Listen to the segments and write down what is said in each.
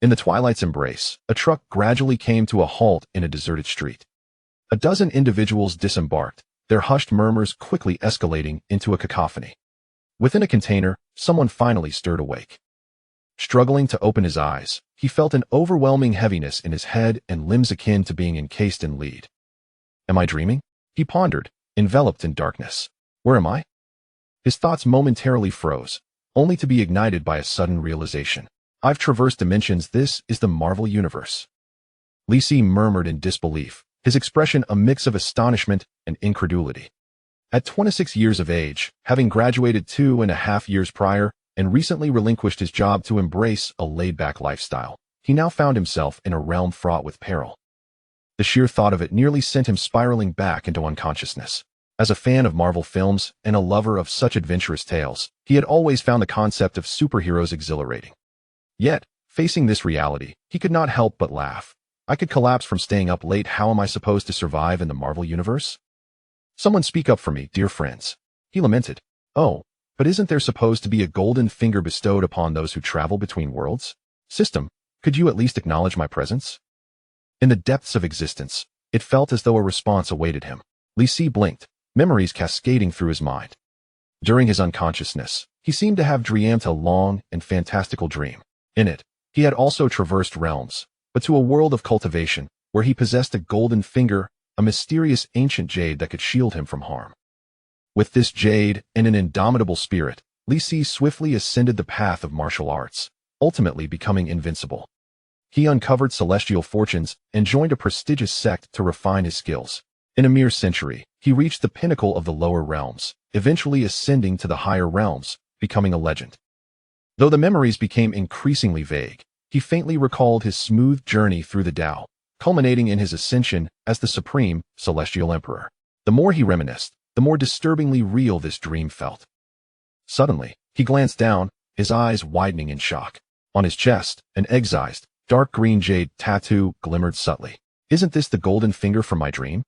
In the twilight's embrace, a truck gradually came to a halt in a deserted street. A dozen individuals disembarked, their hushed murmurs quickly escalating into a cacophony. Within a container, someone finally stirred awake. Struggling to open his eyes, he felt an overwhelming heaviness in his head and limbs akin to being encased in lead. Am I dreaming? He pondered, enveloped in darkness. Where am I? His thoughts momentarily froze, only to be ignited by a sudden realization. I've traversed dimensions. This is the Marvel Universe. Li Si murmured in disbelief, his expression a mix of astonishment and incredulity. At 26 years of age, having graduated 2.5 years prior and recently relinquished his job to embrace a laid-back lifestyle, he now found himself in a realm fraught with peril. The sheer thought of it nearly sent him spiraling back into unconsciousness. As a fan of Marvel films and a lover of such adventurous tales, he had always found the concept of superheroes exhilarating. Yet, facing this reality, he could not help but laugh. I could collapse from staying up late. How am I supposed to survive in the Marvel Universe? Someone speak up for me, dear friends. He lamented. Oh, but isn't there supposed to be a golden finger bestowed upon those who travel between worlds? System, could you at least acknowledge my presence? In the depths of existence, it felt as though a response awaited him. Li Si blinked, memories cascading through his mind. During his unconsciousness, he seemed to have dreamed a long and fantastical dream. In it, he had also traversed realms, but to a world of cultivation, where he possessed a golden finger, a mysterious ancient jade that could shield him from harm. With this jade and an indomitable spirit, Li Si swiftly ascended the path of martial arts, ultimately becoming invincible. He uncovered celestial fortunes and joined a prestigious sect to refine his skills. In a mere century, he reached the pinnacle of the lower realms, eventually ascending to the higher realms, becoming a legend. Though the memories became increasingly vague, he faintly recalled his smooth journey through the Tao, culminating in his ascension as the supreme celestial emperor. The more he reminisced, the more disturbingly real this dream felt. Suddenly, he glanced down, his eyes widening in shock. On his chest, an excised, dark green jade tattoo glimmered subtly. Isn't this the golden finger from my dream?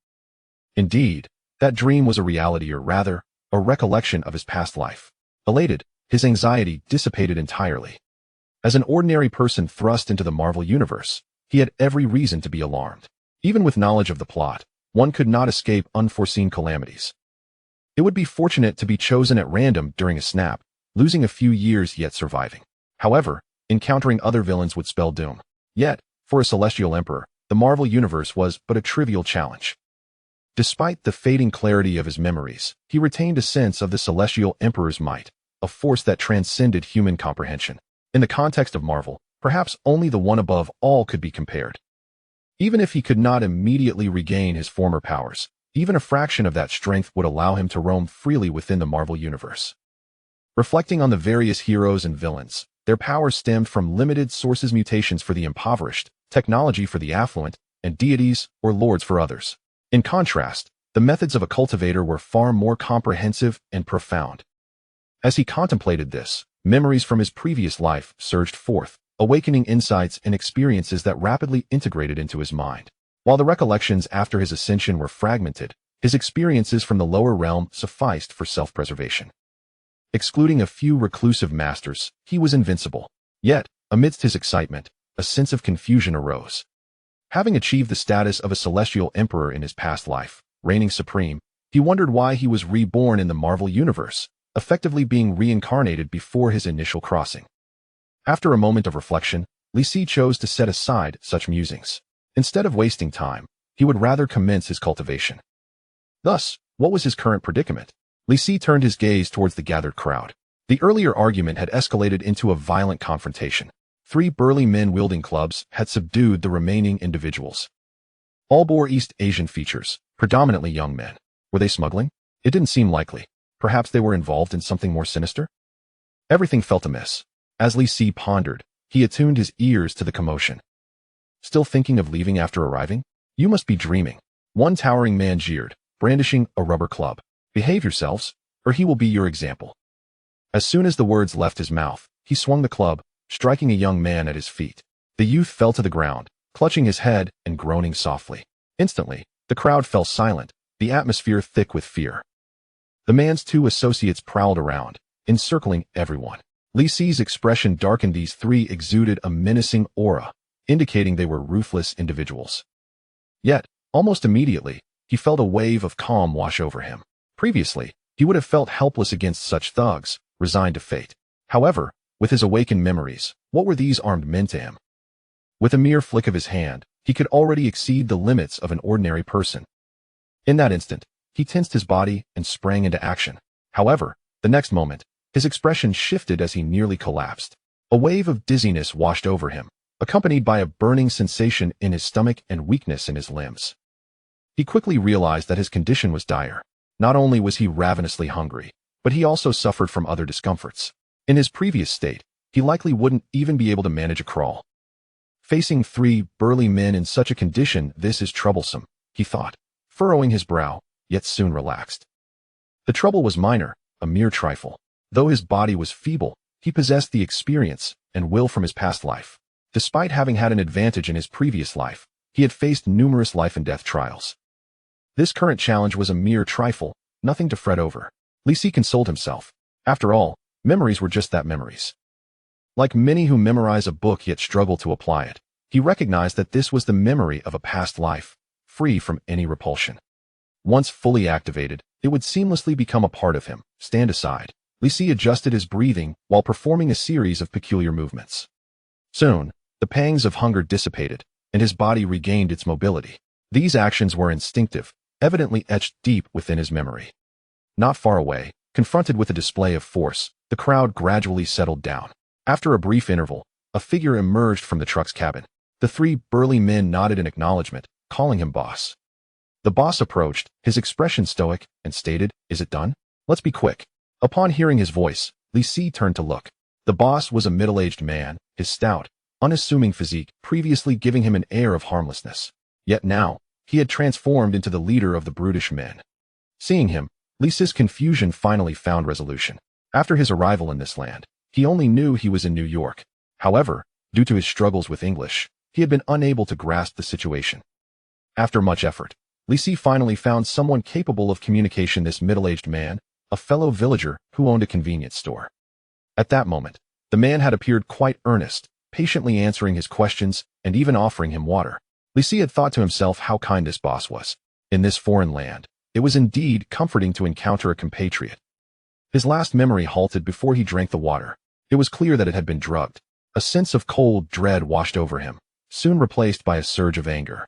Indeed, that dream was a reality, or rather, a recollection of his past life. Elated, his anxiety dissipated entirely. As an ordinary person thrust into the Marvel Universe, he had every reason to be alarmed. Even with knowledge of the plot, one could not escape unforeseen calamities. It would be fortunate to be chosen at random during a snap, losing a few years yet surviving. However, encountering other villains would spell doom. Yet, for a celestial emperor, the Marvel Universe was but a trivial challenge. Despite the fading clarity of his memories, he retained a sense of the celestial emperor's might, a force that transcended human comprehension. In the context of Marvel, perhaps only the one above all could be compared. Even if he could not immediately regain his former powers, even a fraction of that strength would allow him to roam freely within the Marvel Universe. Reflecting on the various heroes and villains, their powers stemmed from limited sources, mutations for the impoverished, technology for the affluent, and deities or lords for others. In contrast, the methods of a cultivator were far more comprehensive and profound. As he contemplated this, memories from his previous life surged forth, awakening insights and experiences that rapidly integrated into his mind. While the recollections after his ascension were fragmented, his experiences from the lower realm sufficed for self-preservation. Excluding a few reclusive masters, he was invincible. Yet, amidst his excitement, a sense of confusion arose. Having achieved the status of a celestial emperor in his past life, reigning supreme, he wondered why he was reborn in the Marvel Universe, effectively being reincarnated before his initial crossing. After a moment of reflection, Li Si chose to set aside such musings. Instead of wasting time, he would rather commence his cultivation. Thus, what was his current predicament? Li Si turned his gaze towards the gathered crowd. The earlier argument had escalated into a violent confrontation. 3 burly men wielding clubs had subdued the remaining individuals. All bore East Asian features, predominantly young men. Were they smuggling? It didn't seem likely. Perhaps they were involved in something more sinister? Everything felt amiss. As Li Si pondered, he attuned his ears to the commotion. Still thinking of leaving after arriving? You must be dreaming. One towering man jeered, brandishing a rubber club. Behave yourselves, or he will be your example. As soon as the words left his mouth, he swung the club, striking a young man at his feet. The youth fell to the ground, clutching his head and groaning softly. Instantly, the crowd fell silent, the atmosphere thick with fear. The man's 2 associates prowled around, encircling everyone. Li Si's expression darkened. These three exuded a menacing aura, indicating they were ruthless individuals. Yet, almost immediately, he felt a wave of calm wash over him. Previously, he would have felt helpless against such thugs, resigned to fate. However, with his awakened memories, what were these armed men to him? With a mere flick of his hand, he could already exceed the limits of an ordinary person. In that instant, he tensed his body and sprang into action. However, the next moment, his expression shifted as he nearly collapsed. A wave of dizziness washed over him, accompanied by a burning sensation in his stomach and weakness in his limbs. He quickly realized that his condition was dire. Not only was he ravenously hungry, but he also suffered from other discomforts. In his previous state, he likely wouldn't even be able to manage a crawl. Facing three burly men in such a condition, this is troublesome, he thought, furrowing his brow, yet soon relaxed. The trouble was minor, a mere trifle. Though his body was feeble, he possessed the experience and will from his past life. Despite having had an advantage in his previous life, he had faced numerous life and death trials. This current challenge was a mere trifle, nothing to fret over. Li Si consoled himself. After all, memories were just that, memories. Like many who memorize a book yet struggle to apply it, he recognized that this was the memory of a past life, free from any repulsion. Once fully activated, it would seamlessly become a part of him. Stand aside. Li Si adjusted his breathing while performing a series of peculiar movements. Soon, the pangs of hunger dissipated, and his body regained its mobility. These actions were instinctive, evidently etched deep within his memory. Not far away, confronted with a display of force, the crowd gradually settled down. After a brief interval, a figure emerged from the truck's cabin. The three burly men nodded in acknowledgement, calling him boss. The boss approached, his expression stoic, and stated, "Is it done? Let's be quick." Upon hearing his voice, Li Si turned to look. The boss was a middle-aged man, his stout, unassuming physique previously giving him an air of harmlessness. Yet now, he had transformed into the leader of the brutish men. Seeing him, Li Si's confusion finally found resolution. After his arrival in this land, he only knew he was in New York. However, due to his struggles with English, he had been unable to grasp the situation. After much effort, Li Si finally found someone capable of communication. This middle-aged man, a fellow villager who owned a convenience store. At that moment, the man had appeared quite earnest, patiently answering his questions and even offering him water. Li Si had thought to himself how kind this boss was. In this foreign land, it was indeed comforting to encounter a compatriot. His last memory halted before he drank the water. It was clear that it had been drugged. A sense of cold dread washed over him, soon replaced by a surge of anger.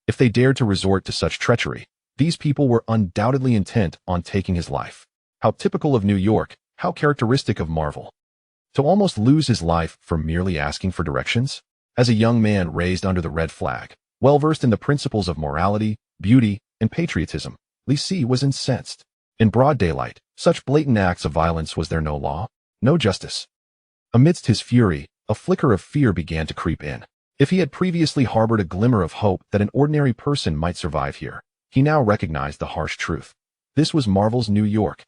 If they dared to resort to such treachery, these people were undoubtedly intent on taking his life. How typical of New York, how characteristic of Marvel. To almost lose his life for merely asking for directions? As a young man raised under the red flag, well-versed in the principles of morality, beauty, and patriotism, Li Si was incensed. In broad daylight, such blatant acts of violence, was there no law, no justice? Amidst his fury, a flicker of fear began to creep in. If he had previously harbored a glimmer of hope that an ordinary person might survive here, he now recognized the harsh truth. This was Marvel's New York.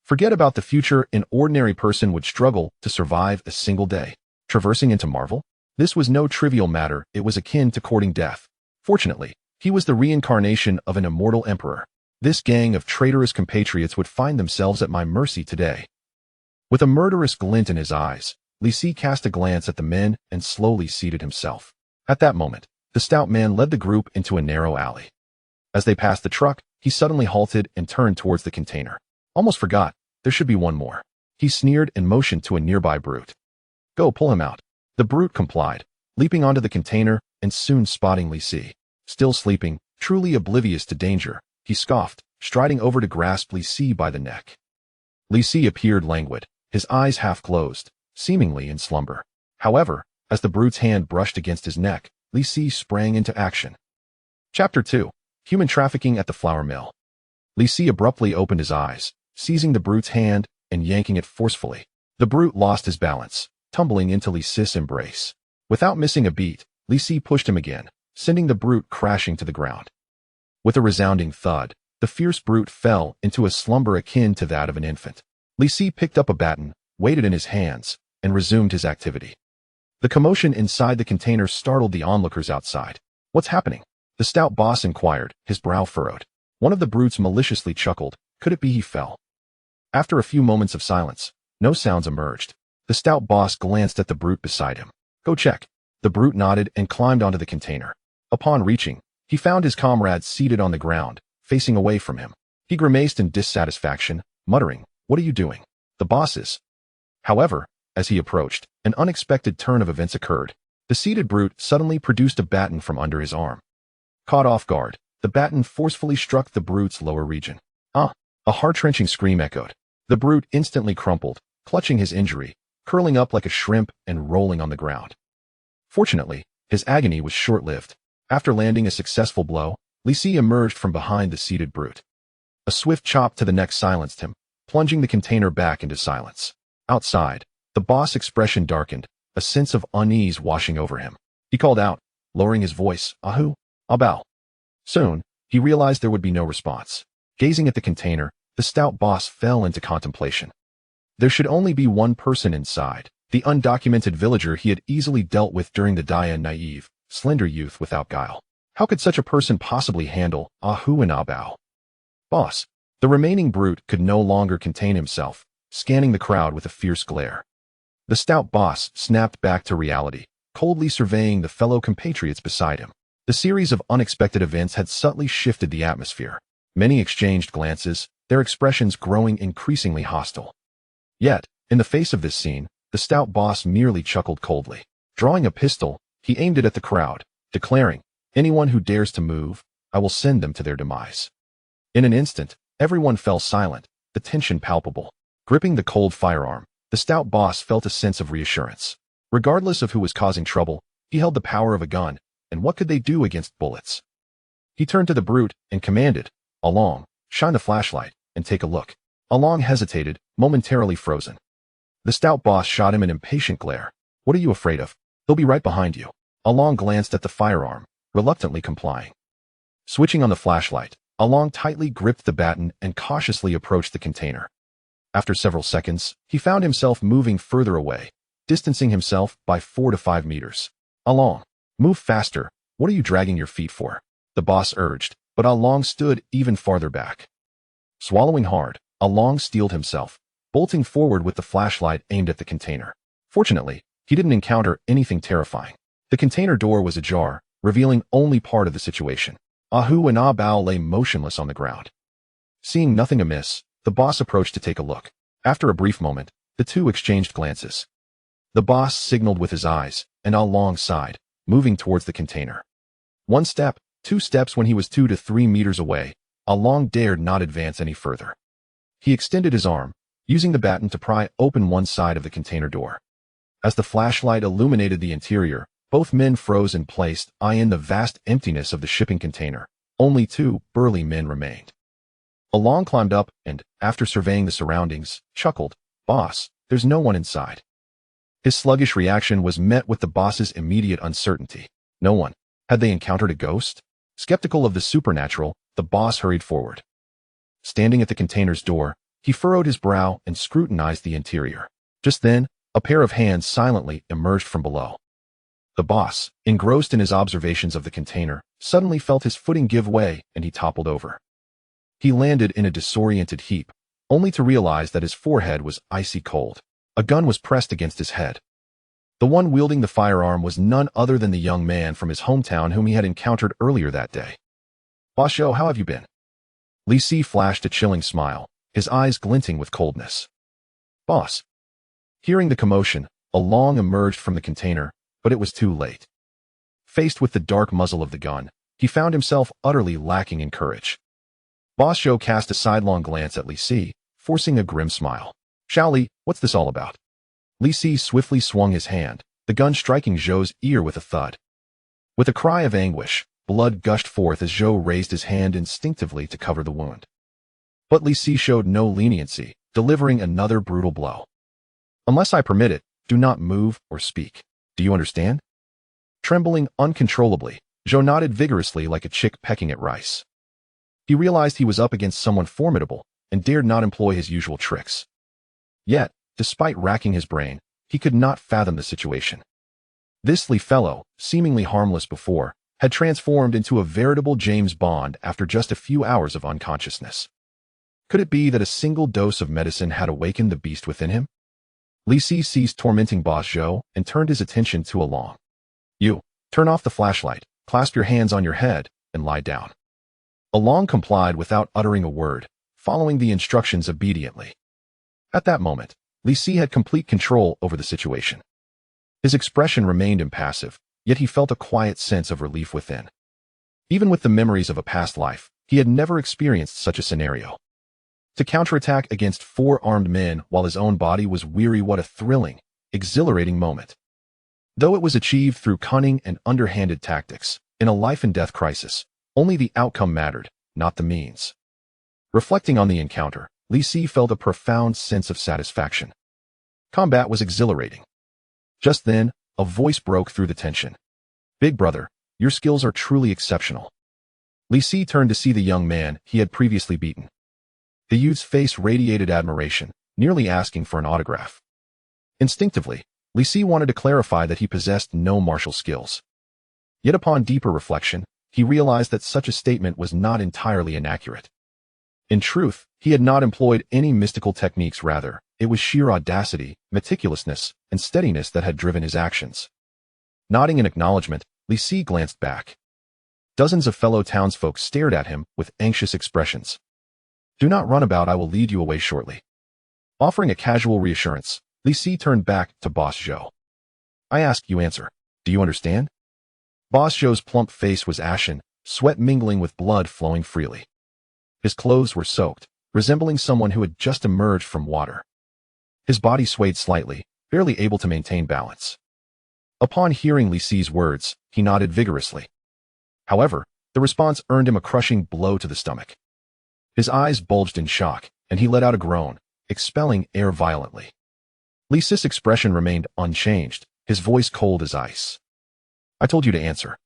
Forget about the future, an ordinary person would struggle to survive a single day. Traversing into Marvel? This was no trivial matter, it was akin to courting death. Fortunately, he was the reincarnation of an immortal emperor. This gang of traitorous compatriots would find themselves at my mercy today. With a murderous glint in his eyes, Li Si cast a glance at the men and slowly seated himself. At that moment, the stout man led the group into a narrow alley. As they passed the truck, he suddenly halted and turned towards the container. Almost forgot, there should be one more. He sneered and motioned to a nearby brute. Go, pull him out. The brute complied, leaping onto the container and soon spotting Li Si. Still sleeping, truly oblivious to danger, he scoffed, striding over to grasp Li Si by the neck. Li Si appeared languid, his eyes half closed, seemingly in slumber. However, as the brute's hand brushed against his neck, Li Si sprang into action. Chapter 2. Human Trafficking at the Flour Mill. Li Si abruptly opened his eyes, seizing the brute's hand and yanking it forcefully. The brute lost his balance, tumbling into Li Si's embrace. Without missing a beat, Li Si pushed him again, sending the brute crashing to the ground. With a resounding thud, the fierce brute fell into a slumber akin to that of an infant. Li Si picked up a baton, weighed it in his hands, and resumed his activity. The commotion inside the container startled the onlookers outside. What's happening? The stout boss inquired, his brow furrowed. One of the brutes maliciously chuckled. Could it be he fell? After a few moments of silence, no sounds emerged. The stout boss glanced at the brute beside him. Go check. The brute nodded and climbed onto the container. Upon reaching, he found his comrade seated on the ground, facing away from him. He grimaced in dissatisfaction, muttering, "What are you doing?" The boss is. However, as he approached, an unexpected turn of events occurred. The seated brute suddenly produced a baton from under his arm. Caught off guard, the baton forcefully struck the brute's lower region. Ah! A heart-wrenching scream echoed. The brute instantly crumpled, clutching his injury, curling up like a shrimp and rolling on the ground. Fortunately, his agony was short-lived. After landing a successful blow, Li Si emerged from behind the seated brute. A swift chop to the neck silenced him, plunging the container back into silence. Outside, the boss' expression darkened, a sense of unease washing over him. He called out, lowering his voice, "Ahu, Abao." Soon, he realized there would be no response. Gazing at the container, the stout boss fell into contemplation. There should only be one person inside, the undocumented villager he had easily dealt with during the Daya naive, slender youth without guile. How could such a person possibly handle Ahu and Abao? Boss. The remaining brute could no longer contain himself, scanning the crowd with a fierce glare. The stout boss snapped back to reality, coldly surveying the fellow compatriots beside him. The series of unexpected events had subtly shifted the atmosphere. Many exchanged glances, their expressions growing increasingly hostile. Yet, in the face of this scene, the stout boss merely chuckled coldly. Drawing a pistol, he aimed it at the crowd, declaring, "Anyone who dares to move, I will send them to their demise." In an instant, everyone fell silent, the tension palpable. Gripping the cold firearm, the stout boss felt a sense of reassurance. Regardless of who was causing trouble, he held the power of a gun, and what could they do against bullets? He turned to the brute and commanded, "Along, shine the flashlight, and take a look." Along hesitated, momentarily frozen. The stout boss shot him an impatient glare. "What are you afraid of? He'll be right behind you." Along glanced at the firearm, reluctantly complying. Switching on the flashlight, Along tightly gripped the baton and cautiously approached the container. After several seconds, he found himself moving further away, distancing himself by 4 to 5 meters. "Along, move faster. What are you dragging your feet for?" the boss urged, but Along stood even farther back. Swallowing hard, Along steeled himself, bolting forward with the flashlight aimed at the container. Fortunately, he didn't encounter anything terrifying. The container door was ajar, revealing only part of the situation. Ahu and Abao lay motionless on the ground. Seeing nothing amiss, the boss approached to take a look. After a brief moment, the two exchanged glances. The boss signaled with his eyes, and Along sighed, moving towards the container. 1 step, 2 steps. When he was 2 to 3 meters away, Along dared not advance any further. He extended his arm, using the baton to pry open one side of the container door. As the flashlight illuminated the interior, both men froze in place, eyeing the vast emptiness of the shipping container. Only 2 burly men remained. Along climbed up and, after surveying the surroundings, chuckled, "Boss, there's no one inside." His sluggish reaction was met with the boss's immediate uncertainty. No one. Had they encountered a ghost? Skeptical of the supernatural, the boss hurried forward. Standing at the container's door, he furrowed his brow and scrutinized the interior. Just then, a pair of hands silently emerged from below. The boss, engrossed in his observations of the container, suddenly felt his footing give way and he toppled over. He landed in a disoriented heap, only to realize that his forehead was icy cold. A gun was pressed against his head. The one wielding the firearm was none other than the young man from his hometown whom he had encountered earlier that day. "Basho, how have you been?" Li Si flashed a chilling smile, his eyes glinting with coldness. "Boss." Hearing the commotion, Along emerged from the container, but it was too late. Faced with the dark muzzle of the gun, he found himself utterly lacking in courage. Basho cast a sidelong glance at Li Si, forcing a grim smile. "Xiao Li, what's this all about?" Li Si swiftly swung his hand, the gun striking Zhou's ear with a thud. With a cry of anguish, blood gushed forth as Zhou raised his hand instinctively to cover the wound. But Li Si showed no leniency, delivering another brutal blow. "Unless I permit it, do not move or speak. Do you understand?" Trembling uncontrollably, Zhou nodded vigorously like a chick pecking at rice. He realized he was up against someone formidable and dared not employ his usual tricks. Yet, despite racking his brain, he could not fathom the situation. This Li fellow, seemingly harmless before, had transformed into a veritable James Bond after just a few hours of unconsciousness. Could it be that a single dose of medicine had awakened the beast within him? Li Si ceased tormenting Boss Zhou and turned his attention to Along. You, turn off the flashlight, clasp your hands on your head, and lie down. Along complied without uttering a word, following the instructions obediently. At that moment, Li Si had complete control over the situation. His expression remained impassive, yet he felt a quiet sense of relief within. Even with the memories of a past life, he had never experienced such a scenario. To counterattack against 4 armed men while his own body was weary, what a thrilling, exhilarating moment. Though it was achieved through cunning and underhanded tactics, in a life-and-death crisis, only the outcome mattered, not the means. Reflecting on the encounter, Li Si felt a profound sense of satisfaction. Combat was exhilarating. Just then, a voice broke through the tension. Big brother, your skills are truly exceptional. Li Si turned to see the young man he had previously beaten. The youth's face radiated admiration, nearly asking for an autograph. Instinctively, Li Si wanted to clarify that he possessed no martial skills. Yet upon deeper reflection, he realized that such a statement was not entirely inaccurate. In truth, he had not employed any mystical techniques, rather, it was sheer audacity, meticulousness, and steadiness that had driven his actions. Nodding in acknowledgement, Li Si glanced back. Dozens of fellow townsfolk stared at him with anxious expressions. Do not run about, I will lead you away shortly. Offering a casual reassurance, Li Si turned back to Boss Zhou. I ask, you answer. Do you understand? Boss Zhou's plump face was ashen, sweat mingling with blood flowing freely. His clothes were soaked, resembling someone who had just emerged from water. His body swayed slightly, barely able to maintain balance. Upon hearing Li Si's words, he nodded vigorously. However, the response earned him a crushing blow to the stomach. His eyes bulged in shock, and he let out a groan, expelling air violently. Li Si's expression remained unchanged, his voice cold as ice. I told you to answer.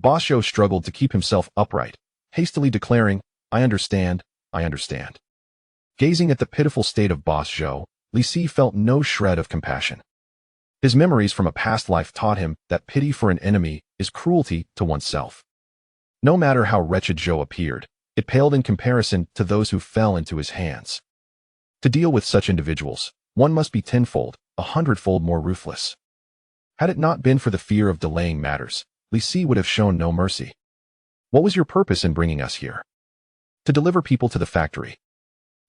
Boss Zhou struggled to keep himself upright, hastily declaring, I understand, I understand. Gazing at the pitiful state of Boss Zhou, Li Si felt no shred of compassion. His memories from a past life taught him that pity for an enemy is cruelty to oneself. No matter how wretched Zhou appeared, it paled in comparison to those who fell into his hands. To deal with such individuals, one must be tenfold, 100-fold more ruthless. Had it not been for the fear of delaying matters, Li Si would have shown no mercy. What was your purpose in bringing us here? To deliver people to the factory.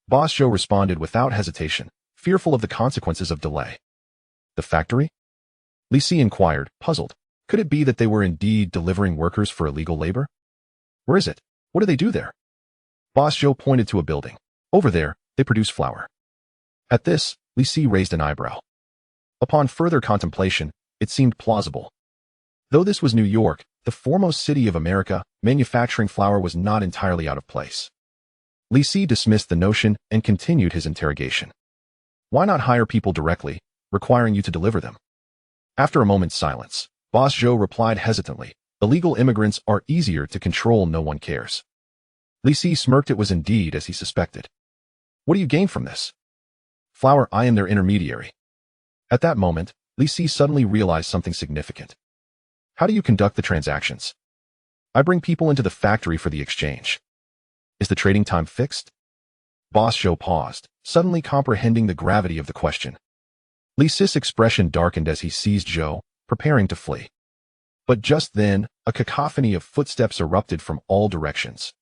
Boss Zhou responded without hesitation, fearful of the consequences of delay. The factory? Li Si inquired, puzzled. Could it be that they were indeed delivering workers for illegal labor? Where is it? What do they do there? Boss Zhou pointed to a building. Over there, they produce flour. At this, Li Si raised an eyebrow. Upon further contemplation, it seemed plausible. Though this was New York, the foremost city of America, manufacturing flour was not entirely out of place. Li Si dismissed the notion and continued his interrogation. Why not hire people directly, requiring you to deliver them? After a moment's silence, Boss Zhou replied hesitantly, illegal immigrants are easier to control, no one cares. Li Si smirked. It was indeed as he suspected. What do you gain from this? Flour, I am their intermediary. At that moment, Li Si suddenly realized something significant. How do you conduct the transactions? I bring people into the factory for the exchange. Is the trading time fixed? Boss Zhou paused, suddenly comprehending the gravity of the question. Li Si's expression darkened as he seized Zhou, preparing to flee. But just then, a cacophony of footsteps erupted from all directions.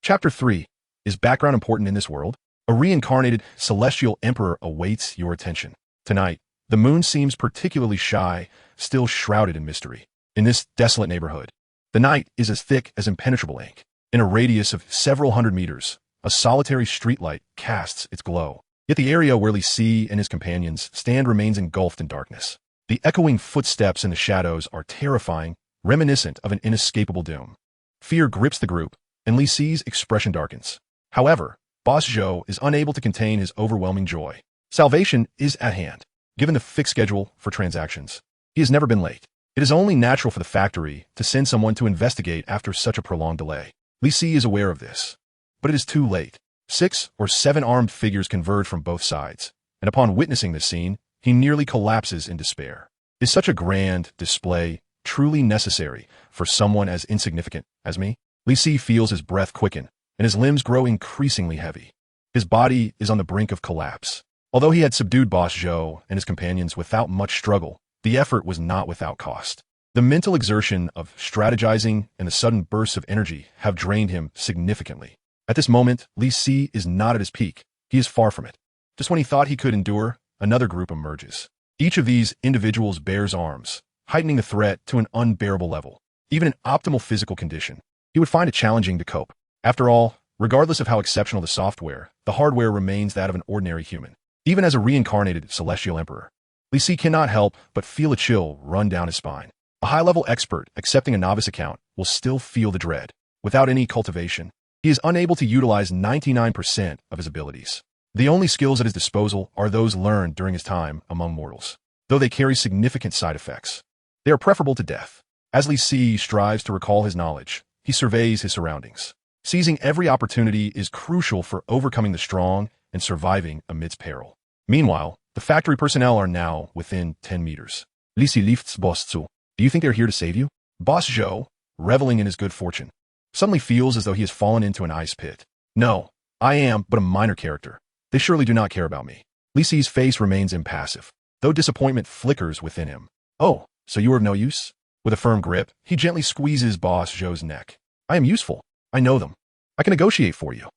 Chapter 3. Is background important in this world? A reincarnated celestial emperor awaits your attention. Tonight, the moon seems particularly shy, still shrouded in mystery. In this desolate neighborhood, the night is as thick as impenetrable ink. In a radius of several hundred meters, a solitary streetlight casts its glow. Yet the area where Li Si and his companions stand remains engulfed in darkness. The echoing footsteps in the shadows are terrifying, reminiscent of an inescapable doom. Fear grips the group, and Li Si's expression darkens. However, Boss Zhou is unable to contain his overwhelming joy. Salvation is at hand, given the fixed schedule for transactions. He has never been late. It is only natural for the factory to send someone to investigate after such a prolonged delay. Li Si is aware of this, but it is too late. 6 or 7 armed figures converge from both sides, and upon witnessing this scene, he nearly collapses in despair. Is such a grand display truly necessary for someone as insignificant as me? Li Si feels his breath quicken, and his limbs grow increasingly heavy. His body is on the brink of collapse. Although he had subdued Boss Zhou and his companions without much struggle, the effort was not without cost. The mental exertion of strategizing and the sudden bursts of energy have drained him significantly. At this moment, Li Si is not at his peak. He is far from it. Just when he thought he could endure, another group emerges. Each of these individuals bears arms, heightening the threat to an unbearable level. Even in optimal physical condition, he would find it challenging to cope. After all, regardless of how exceptional the software, the hardware remains that of an ordinary human. Even as a reincarnated celestial emperor, Li Si cannot help but feel a chill run down his spine. A high-level expert accepting a novice account will still feel the dread. Without any cultivation, he is unable to utilize 99% of his abilities. The only skills at his disposal are those learned during his time among mortals, though they carry significant side effects. They are preferable to death. As Li Si strives to recall his knowledge, he surveys his surroundings. Seizing every opportunity is crucial for overcoming the strong and surviving amidst peril. Meanwhile, the factory personnel are now within 10 meters. Li Si lifts Boss Zhou. Do you think they're here to save you? Boss Zhou, reveling in his good fortune, suddenly feels as though he has fallen into an ice pit. No, I am but a minor character. They surely do not care about me. Li Si's face remains impassive, though disappointment flickers within him. Oh, so you are of no use? With a firm grip, he gently squeezes Boss Zhou's neck. I am useful. I know them. I can negotiate for you.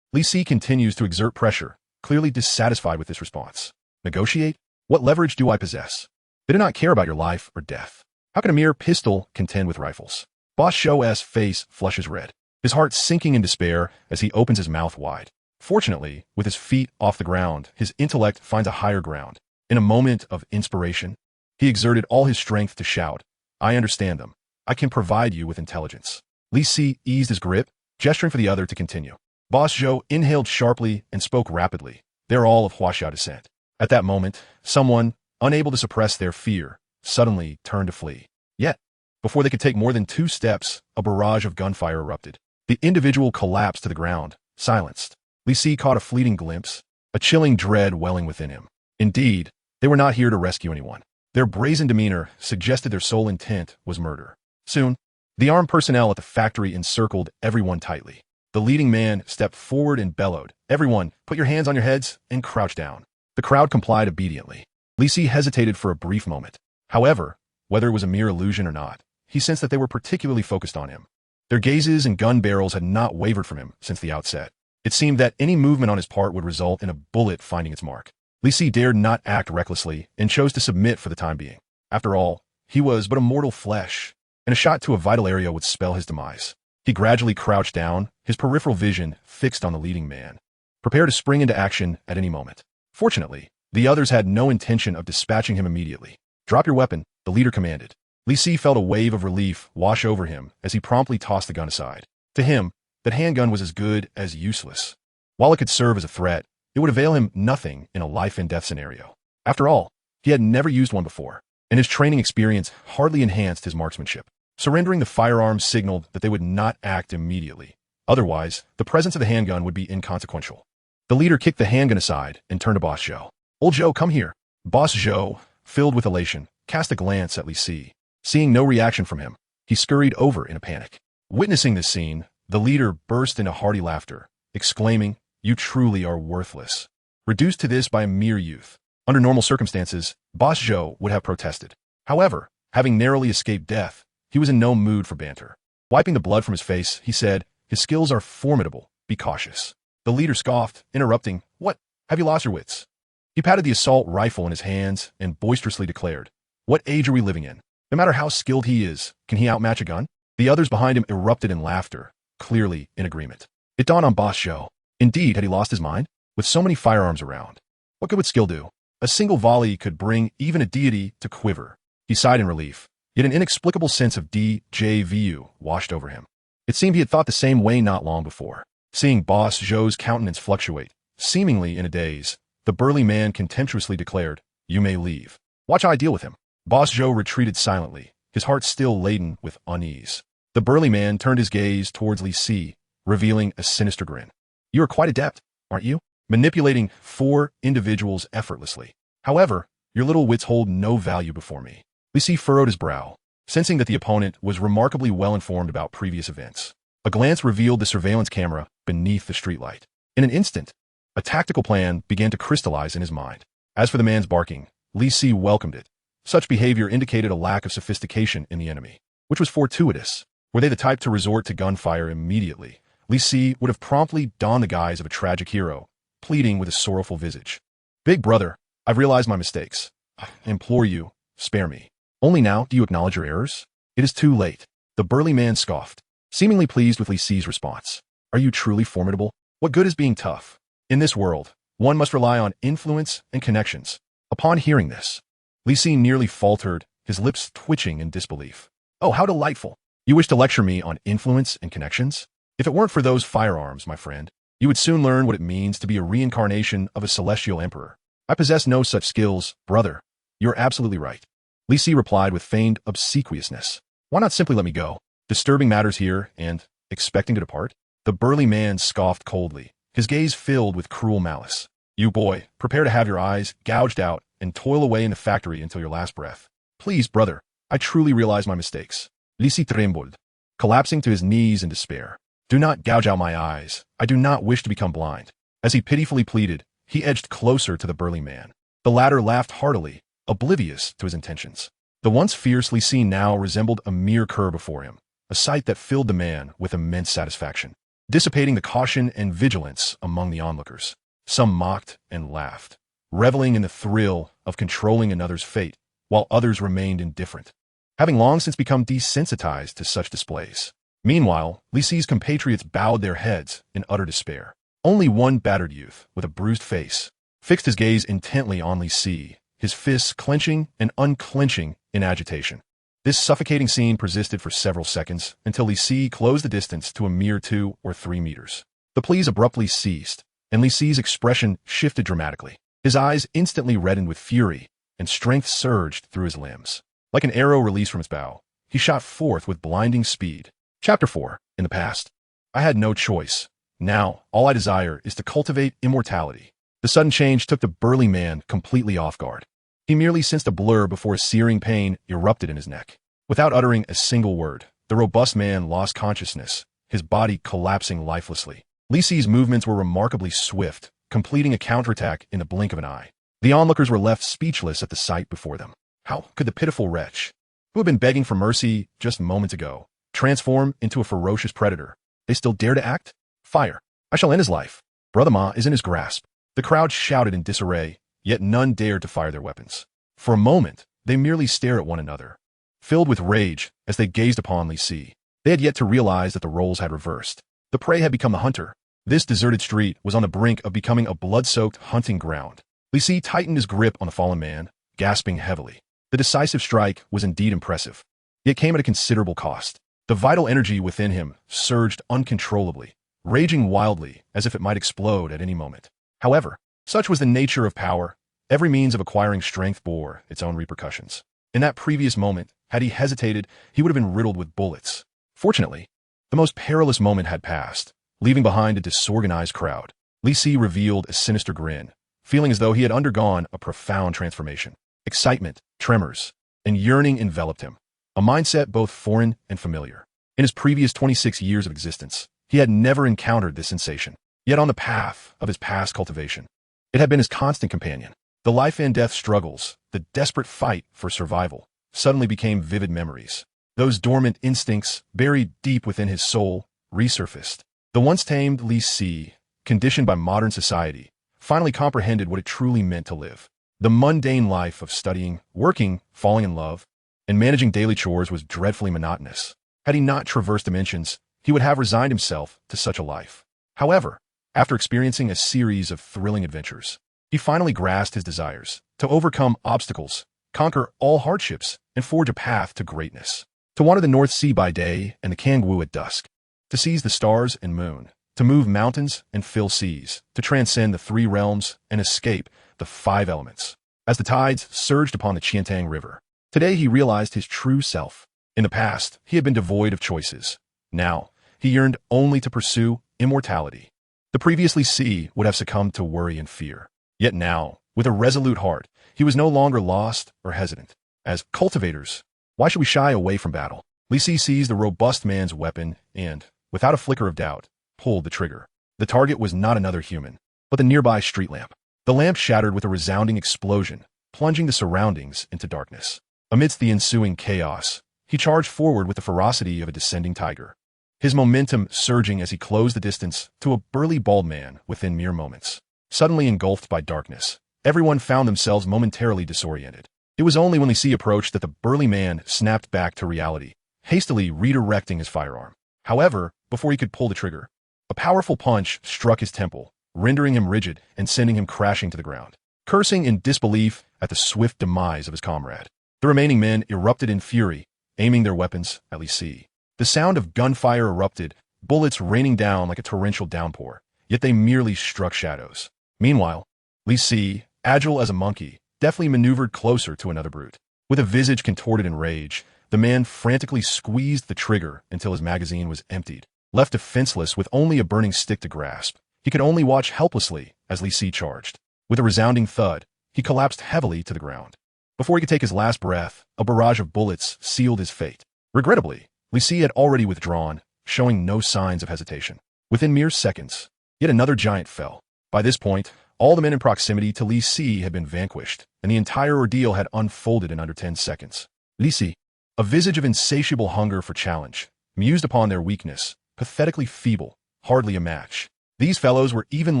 Li Si continues to exert pressure, clearly dissatisfied with this response. Negotiate? What leverage do I possess? They do not care about your life or death. How can a mere pistol contend with rifles? Boss Zhou's face flushes red, his heart sinking in despair as he opens his mouth wide. Fortunately, with his feet off the ground, his intellect finds a higher ground. In a moment of inspiration, he exerted all his strength to shout, I understand them. I can provide you with intelligence. Li Si eased his grip, gesturing for the other to continue. Boss Zhou inhaled sharply and spoke rapidly. They're all of Huaxia descent. At that moment, someone, unable to suppress their fear, suddenly turned to flee. Yet, before they could take more than 2 steps, a barrage of gunfire erupted. The individual collapsed to the ground, silenced. Li Si caught a fleeting glimpse, a chilling dread welling within him. Indeed, they were not here to rescue anyone. Their brazen demeanor suggested their sole intent was murder. Soon, the armed personnel at the factory encircled everyone tightly. The leading man stepped forward and bellowed, Everyone, put your hands on your heads and crouch down. The crowd complied obediently. Li Si hesitated for a brief moment. However, whether it was a mere illusion or not, he sensed that they were particularly focused on him. Their gazes and gun barrels had not wavered from him since the outset. It seemed that any movement on his part would result in a bullet finding its mark. Li Si dared not act recklessly and chose to submit for the time being. After all, he was but a mortal flesh, and a shot to a vital area would spell his demise. He gradually crouched down, his peripheral vision fixed on the leading man, prepared to spring into action at any moment. Fortunately, the others had no intention of dispatching him immediately. Drop your weapon, the leader commanded. Li Si felt a wave of relief wash over him as he promptly tossed the gun aside. To him, that handgun was as good as useless. While it could serve as a threat, it would avail him nothing in a life-and-death scenario. After all, he had never used one before, and his training experience hardly enhanced his marksmanship. Surrendering the firearms signaled that they would not act immediately. Otherwise, the presence of the handgun would be inconsequential. The leader kicked the handgun aside and turned to Boss Zhou. Old Zhou, come here. Boss Zhou, filled with elation, cast a glance at Li Si. Seeing no reaction from him, he scurried over in a panic. Witnessing this scene, the leader burst into hearty laughter, exclaiming, You truly are worthless. Reduced to this by a mere youth. Under normal circumstances, Boss Zhou would have protested. However, having narrowly escaped death, he was in no mood for banter. Wiping the blood from his face, he said, His skills are formidable. Be cautious. The leader scoffed, interrupting, What? Have you lost your wits? He patted the assault rifle in his hands and boisterously declared, What age are we living in? No matter how skilled he is, can he outmatch a gun? The others behind him erupted in laughter, clearly in agreement. It dawned on Boss Zhou. Indeed, had he lost his mind? With so many firearms around, what good would skill do? A single volley could bring even a deity to quiver. He sighed in relief, yet an inexplicable sense of déjà vu washed over him. It seemed he had thought the same way not long before. Seeing Boss Zhou's countenance fluctuate, seemingly in a daze, the burly man contemptuously declared, You may leave. Watch how I deal with him. Boss Zhou retreated silently, his heart still laden with unease. The burly man turned his gaze towards Li Si, revealing a sinister grin. You are quite adept, aren't you? Manipulating 4 individuals effortlessly. However, your little wits hold no value before me. Li Si furrowed his brow, sensing that the opponent was remarkably well informed about previous events. A glance revealed the surveillance camera beneath the streetlight. In an instant, A tactical plan began to crystallize in his mind. As for the man's barking, Li Si welcomed it. Such behavior indicated a lack of sophistication in the enemy, which was fortuitous. Were they the type to resort to gunfire immediately, Li Si would have promptly donned the guise of a tragic hero, pleading with a sorrowful visage. Big brother, I've realized my mistakes. I implore you, spare me. Only now do you acknowledge your errors? It is too late. The burly man scoffed, seemingly pleased with Li Si's response. Are you truly formidable? What good is being tough? In this world, one must rely on influence and connections. Upon hearing this, Li Si nearly faltered, his lips twitching in disbelief. Oh, how delightful. You wish to lecture me on influence and connections? If it weren't for those firearms, my friend, you would soon learn what it means to be a reincarnation of a celestial emperor. I possess no such skills, brother. You're absolutely right. Li Si replied with feigned obsequiousness. Why not simply let me go? Disturbing matters here and expecting to depart? The burly man scoffed coldly, his gaze filled with cruel malice. You boy, prepare to have your eyes gouged out and toil away in the factory until your last breath. Please, brother, I truly realize my mistakes. Li Si trembled, collapsing to his knees in despair. Do not gouge out my eyes. I do not wish to become blind. As he pitifully pleaded, he edged closer to the burly man. The latter laughed heartily, oblivious to his intentions. The once fierce Li Si now resembled a mere cur before him, a sight that filled the man with immense satisfaction, dissipating the caution and vigilance among the onlookers. Some mocked and laughed, reveling in the thrill of controlling another's fate, while others remained indifferent, having long since become desensitized to such displays. Meanwhile, Li Si's compatriots bowed their heads in utter despair. Only one battered youth, with a bruised face, fixed his gaze intently on Li Si, his fists clenching and unclenching in agitation. This suffocating scene persisted for several seconds until Li Si closed the distance to a mere 2 or 3 meters. The pleas abruptly ceased, and Li Si's expression shifted dramatically. His eyes instantly reddened with fury, and strength surged through his limbs. Like an arrow released from his bow, he shot forth with blinding speed. Chapter 4. In the past, I had no choice. Now, all I desire is to cultivate immortality. The sudden change took the burly man completely off guard. He merely sensed a blur before a searing pain erupted in his neck. Without uttering a single word, the robust man lost consciousness, his body collapsing lifelessly. Li Si's movements were remarkably swift, completing a counterattack in the blink of an eye. The onlookers were left speechless at the sight before them. How could the pitiful wretch, who had been begging for mercy just moments ago, transform into a ferocious predator? They still dare to act? Fire. I shall end his life. Brother Ma is in his grasp. The crowd shouted in disarray, yet none dared to fire their weapons. For a moment, they merely stared at one another, filled with rage as they gazed upon Li Si. They had yet to realize that the roles had reversed. The prey had become the hunter. This deserted street was on the brink of becoming a blood-soaked hunting ground. Li Si tightened his grip on the fallen man, gasping heavily. The decisive strike was indeed impressive, yet came at a considerable cost. The vital energy within him surged uncontrollably, raging wildly as if it might explode at any moment. However, such was the nature of power. Every means of acquiring strength bore its own repercussions. In that previous moment, had he hesitated, he would have been riddled with bullets. Fortunately, the most perilous moment had passed, leaving behind a disorganized crowd. Li Si revealed a sinister grin, feeling as though he had undergone a profound transformation. Excitement, tremors, and yearning enveloped him, a mindset both foreign and familiar. In his previous 26 years of existence, he had never encountered this sensation. Yet on the path of his past cultivation, it had been his constant companion. The life and death struggles, the desperate fight for survival, suddenly became vivid memories. Those dormant instincts, buried deep within his soul, resurfaced. The once tamed Li Si, conditioned by modern society, finally comprehended what it truly meant to live. The mundane life of studying, working, falling in love, and managing daily chores was dreadfully monotonous. Had he not traversed dimensions, he would have resigned himself to such a life. However, after experiencing a series of thrilling adventures, he finally grasped his desires to overcome obstacles, conquer all hardships, and forge a path to greatness. To wander the North Sea by day and the Kangwoo at dusk, to seize the stars and moon, to move mountains and fill seas, to transcend the 3 realms and escape the 5 elements. As the tides surged upon the Chiantang River, today he realized his true self. In the past, he had been devoid of choices. Now, he yearned only to pursue immortality. The previously Si would have succumbed to worry and fear. Yet now, with a resolute heart, he was no longer lost or hesitant. As cultivators, why should we shy away from battle? Li Si seized the robust man's weapon and, without a flicker of doubt, pulled the trigger. The target was not another human, but the nearby street lamp. The lamp shattered with a resounding explosion, plunging the surroundings into darkness. Amidst the ensuing chaos, he charged forward with the ferocity of a descending tiger, his momentum surging as he closed the distance to a burly bald man within mere moments. Suddenly engulfed by darkness, everyone found themselves momentarily disoriented. It was only when Li Si approached that the burly man snapped back to reality, hastily redirecting his firearm. However, before he could pull the trigger, a powerful punch struck his temple, rendering him rigid and sending him crashing to the ground. Cursing in disbelief at the swift demise of his comrade, the remaining men erupted in fury, aiming their weapons at Li Si. The sound of gunfire erupted, bullets raining down like a torrential downpour, yet they merely struck shadows. Meanwhile, Li Si, agile as a monkey, deftly maneuvered closer to another brute. With a visage contorted in rage, the man frantically squeezed the trigger until his magazine was emptied. Left defenseless with only a burning stick to grasp, he could only watch helplessly as Li Si charged. With a resounding thud, he collapsed heavily to the ground. Before he could take his last breath, a barrage of bullets sealed his fate. Regrettably, Li Si had already withdrawn, showing no signs of hesitation. Within mere seconds, yet another giant fell. By this point, all the men in proximity to Li Si had been vanquished, and the entire ordeal had unfolded in under 10 seconds. Li Si, a visage of insatiable hunger for challenge, mused upon their weakness, pathetically feeble, hardly a match. These fellows were even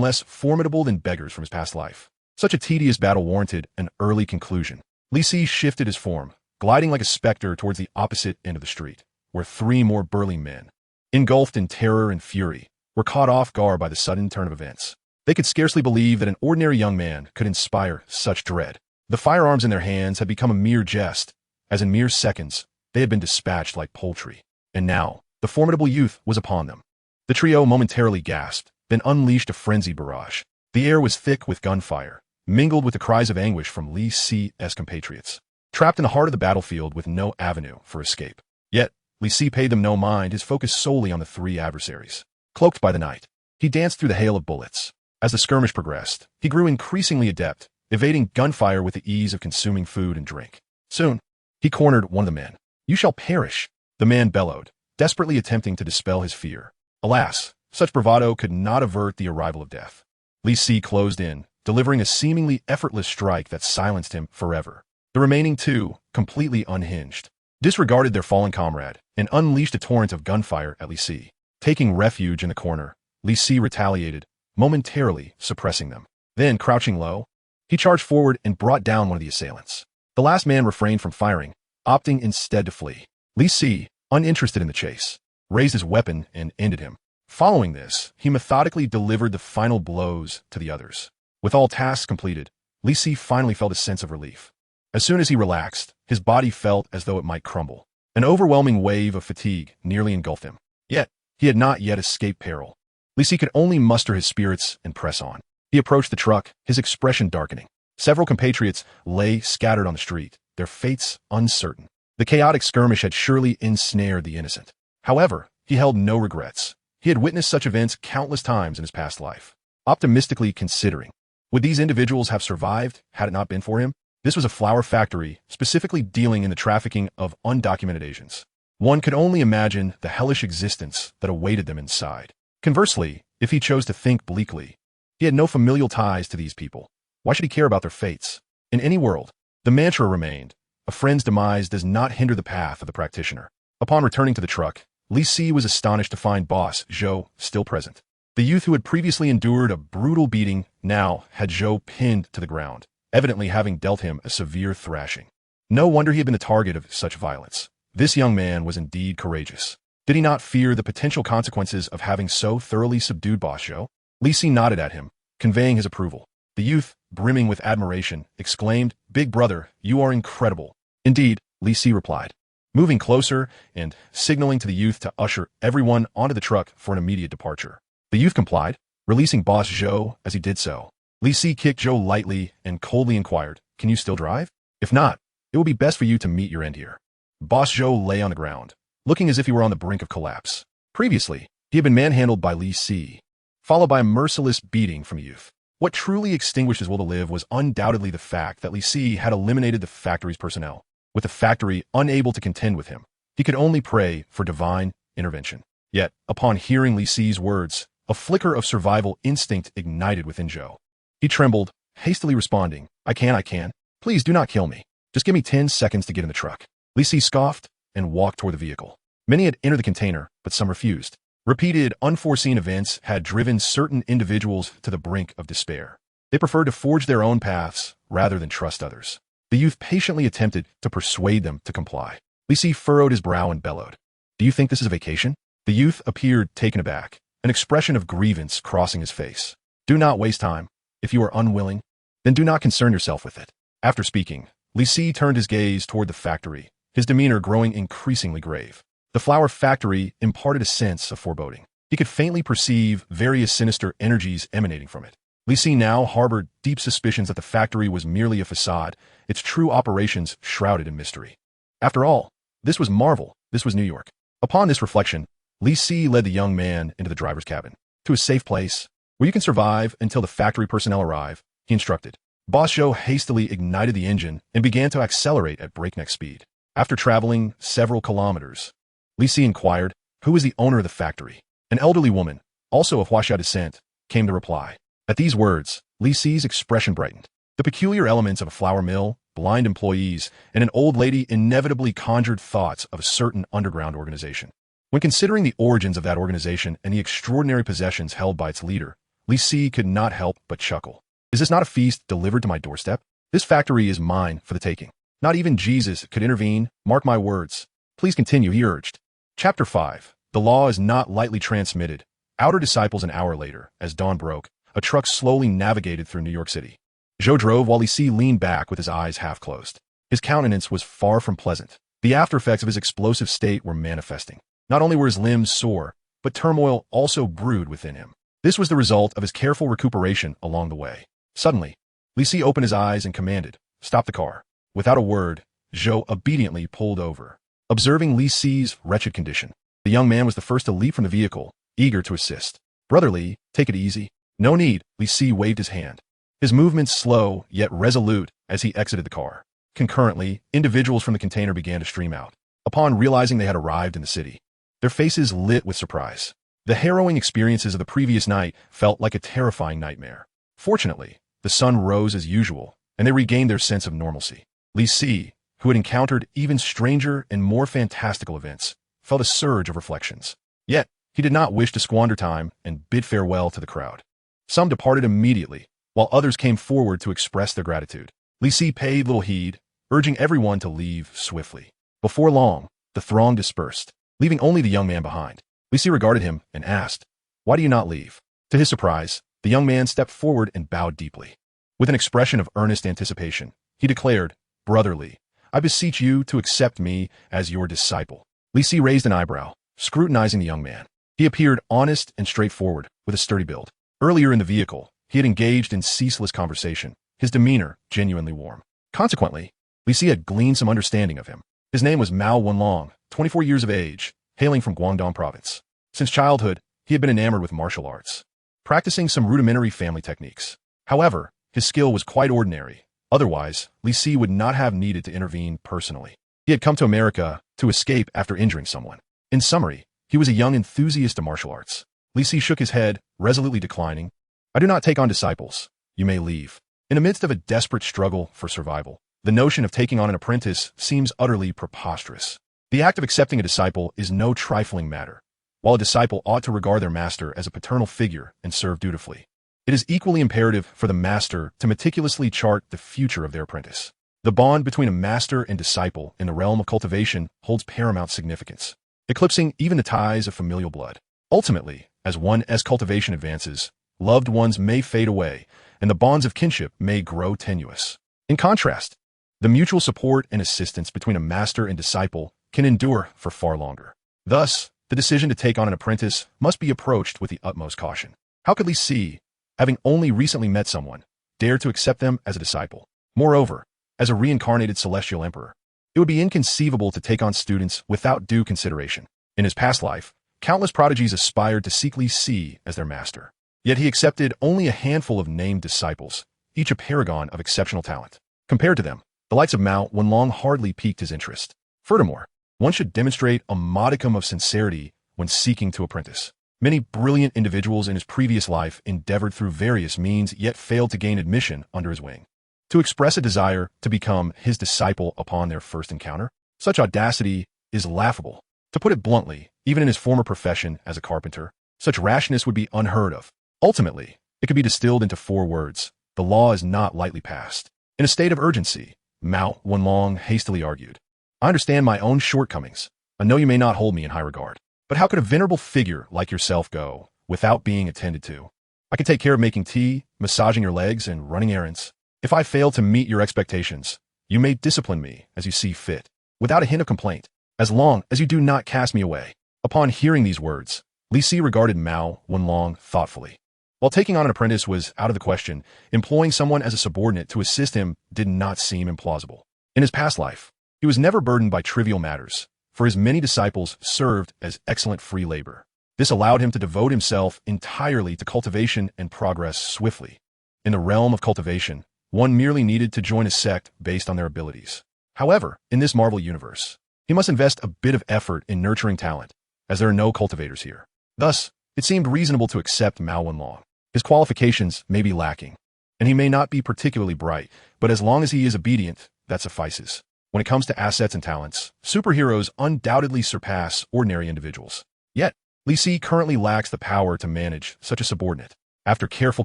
less formidable than beggars from his past life. Such a tedious battle warranted an early conclusion. Li Si shifted his form, gliding like a specter towards the opposite end of the street, where 3 more burly men, engulfed in terror and fury, were caught off guard by the sudden turn of events. They could scarcely believe that an ordinary young man could inspire such dread. The firearms in their hands had become a mere jest, as in mere seconds, they had been dispatched like poultry. And now, the formidable youth was upon them. The trio momentarily gasped, then unleashed a frenzied barrage. The air was thick with gunfire, mingled with the cries of anguish from Li Si's compatriots, trapped in the heart of the battlefield with no avenue for escape. Yet, Li Si paid them no mind, his focus solely on the 3 adversaries. Cloaked by the night, he danced through the hail of bullets. As the skirmish progressed, he grew increasingly adept, evading gunfire with the ease of consuming food and drink. Soon, he cornered one of the men. "You shall perish," the man bellowed, desperately attempting to dispel his fear. Alas, such bravado could not avert the arrival of death. Li Si closed in, delivering a seemingly effortless strike that silenced him forever. The remaining 2, completely unhinged, disregarded their fallen comrade and unleashed a torrent of gunfire at Li Si. Taking refuge in the corner, Li Si retaliated, momentarily suppressing them. Then, crouching low, he charged forward and brought down one of the assailants. The last man refrained from firing, opting instead to flee. Li Si, uninterested in the chase, raised his weapon and ended him. Following this, he methodically delivered the final blows to the others. With all tasks completed, Li Si finally felt a sense of relief. As soon as he relaxed, his body felt as though it might crumble. An overwhelming wave of fatigue nearly engulfed him. Yet, he had not yet escaped peril. Li Si could only muster his spirits and press on. He approached the truck, his expression darkening. Several compatriots lay scattered on the street, their fates uncertain. The chaotic skirmish had surely ensnared the innocent. However, he held no regrets. He had witnessed such events countless times in his past life. Optimistically considering, would these individuals have survived had it not been for him? This was a flower factory, specifically dealing in the trafficking of undocumented Asians. One could only imagine the hellish existence that awaited them inside. Conversely, if he chose to think bleakly, he had no familial ties to these people. Why should he care about their fates? In any world, the mantra remained, a friend's demise does not hinder the path of the practitioner. Upon returning to the truck, Li Si was astonished to find Boss Zhou still present. The youth who had previously endured a brutal beating now had Zhou pinned to the ground, evidently having dealt him a severe thrashing. No wonder he had been the target of such violence. This young man was indeed courageous. Did he not fear the potential consequences of having so thoroughly subdued Boss Zhou? Li Si nodded at him, conveying his approval. The youth, brimming with admiration, exclaimed, "Big brother, you are incredible." "Indeed," Li Si replied, moving closer and signaling to the youth to usher everyone onto the truck for an immediate departure. The youth complied, releasing Boss Zhou as he did so. Li Si kicked Zhou lightly and coldly inquired, "Can you still drive? If not, it will be best for you to meet your end here." Boss Zhou lay on the ground, looking as if he were on the brink of collapse. Previously, he had been manhandled by Li Si, followed by a merciless beating from the youth. What truly extinguished his will to live was undoubtedly the fact that Li Si had eliminated the factory's personnel. With the factory unable to contend with him, he could only pray for divine intervention. Yet, upon hearing Li Si's words, A flicker of survival instinct ignited within Zhou. He trembled, hastily responding, I can. Please do not kill me. Just give me 10 seconds to get in the truck. Li Si scoffed and walked toward the vehicle. Many had entered the container, but some refused. Repeated, unforeseen events had driven certain individuals to the brink of despair. They preferred to forge their own paths rather than trust others. The youth patiently attempted to persuade them to comply. Li Si furrowed his brow and bellowed. Do you think this is a vacation? The youth appeared taken aback, an expression of grievance crossing his face. Do not waste time. If you are unwilling, then do not concern yourself with it. After speaking, Li Si turned his gaze toward the factory, his demeanor growing increasingly grave. The flower factory imparted a sense of foreboding. He could faintly perceive various sinister energies emanating from it. Li Si now harbored deep suspicions that the factory was merely a facade, its true operations shrouded in mystery. After all, this was Marvel, this was New York. Upon this reflection, Li Si led the young man into the driver's cabin. To a safe place, where you can survive until the factory personnel arrive, he instructed. Boss Zhou hastily ignited the engine and began to accelerate at breakneck speed. After traveling several kilometers, Li Si inquired, who is the owner of the factory? An elderly woman, also of Huaxia descent, came to reply. At these words, Li Si's expression brightened. The peculiar elements of a flour mill, blind employees, and an old lady inevitably conjured thoughts of a certain underground organization. When considering the origins of that organization and the extraordinary possessions held by its leader, Li Si could not help but chuckle. Is this not a feast delivered to my doorstep? This factory is mine for the taking. Not even Jesus could intervene, mark my words. Please continue, he urged. Chapter 5. The law is not lightly transmitted. Outer disciples an hour later, as dawn broke, a truck slowly navigated through New York City. Zhou drove while Li Si leaned back with his eyes half closed. His countenance was far from pleasant. The aftereffects of his explosive state were manifesting. Not only were his limbs sore, but turmoil also brewed within him. This was the result of his careful recuperation along the way. Suddenly, Li Si opened his eyes and commanded, stop the car. Without a word, Zhou obediently pulled over. Observing Li Si's wretched condition, the young man was the first to leap from the vehicle, eager to assist. Brother Li, take it easy. No need, Li Si waved his hand. His movements slow, yet resolute, as he exited the car. Concurrently, individuals from the container began to stream out. Upon realizing they had arrived in the city, their faces lit with surprise. The harrowing experiences of the previous night felt like a terrifying nightmare. Fortunately, the sun rose as usual, and they regained their sense of normalcy. Li Si, who had encountered even stranger and more fantastical events, felt a surge of reflections. Yet, he did not wish to squander time and bid farewell to the crowd. Some departed immediately, while others came forward to express their gratitude. Li Si paid little heed, urging everyone to leave swiftly. Before long, the throng dispersed, leaving only the young man behind. Li Si regarded him and asked, why do you not leave? To his surprise, the young man stepped forward and bowed deeply. With an expression of earnest anticipation, he declared, Brother Li, I beseech you to accept me as your disciple. Li Si raised an eyebrow, scrutinizing the young man. He appeared honest and straightforward, with a sturdy build. Earlier in the vehicle, he had engaged in ceaseless conversation, his demeanor genuinely warm. Consequently, Li Si had gleaned some understanding of him. His name was Mao Wenlong, 24 years of age, hailing from Guangdong province. Since childhood, he had been enamored with martial arts, practicing some rudimentary family techniques. However, his skill was quite ordinary. Otherwise, Li Si would not have needed to intervene personally. He had come to America to escape after injuring someone. In summary, he was a young enthusiast of martial arts. Li Si shook his head, resolutely declining. I do not take on disciples. You may leave. In the midst of a desperate struggle for survival, the notion of taking on an apprentice seems utterly preposterous. The act of accepting a disciple is no trifling matter. While a disciple ought to regard their master as a paternal figure and serve dutifully, it is equally imperative for the master to meticulously chart the future of their apprentice. The bond between a master and disciple in the realm of cultivation holds paramount significance, eclipsing even the ties of familial blood. Ultimately, as cultivation advances, loved ones may fade away, and the bonds of kinship may grow tenuous. In contrast, the mutual support and assistance between a master and disciple can endure for far longer. Thus, the decision to take on an apprentice must be approached with the utmost caution. How could Li Si, having only recently met someone, dare to accept them as a disciple? Moreover, as a reincarnated celestial emperor, it would be inconceivable to take on students without due consideration. In his past life, countless prodigies aspired to seek Li Si as their master. Yet he accepted only a handful of named disciples, each a paragon of exceptional talent. Compared to them, the likes of Mao Wenlong hardly piqued his interest. Furthermore, one should demonstrate a modicum of sincerity when seeking to apprentice. Many brilliant individuals in his previous life endeavored through various means yet failed to gain admission under his wing. To express a desire to become his disciple upon their first encounter, such audacity is laughable. To put it bluntly, even in his former profession as a carpenter, such rashness would be unheard of. Ultimately, it could be distilled into 4 words. The law is not lightly passed. In a state of urgency, Mao Wenlong hastily argued, I understand my own shortcomings. I know you may not hold me in high regard. But how could a venerable figure like yourself go without being attended to? I can take care of making tea, massaging your legs, and running errands. If I fail to meet your expectations, you may discipline me as you see fit, without a hint of complaint, as long as you do not cast me away. Upon hearing these words, Li Si regarded Mao Wenlong thoughtfully. While taking on an apprentice was out of the question, employing someone as a subordinate to assist him did not seem implausible. In his past life, he was never burdened by trivial matters, for his many disciples served as excellent free labor. This allowed him to devote himself entirely to cultivation and progress swiftly. In the realm of cultivation, one merely needed to join a sect based on their abilities. However, in this Marvel universe, he must invest a bit of effort in nurturing talent, as there are no cultivators here. Thus, it seemed reasonable to accept Mao Wenlong. His qualifications may be lacking, and he may not be particularly bright, but as long as he is obedient, that suffices. When it comes to assets and talents, superheroes undoubtedly surpass ordinary individuals. Yet, Li Si currently lacks the power to manage such a subordinate. After careful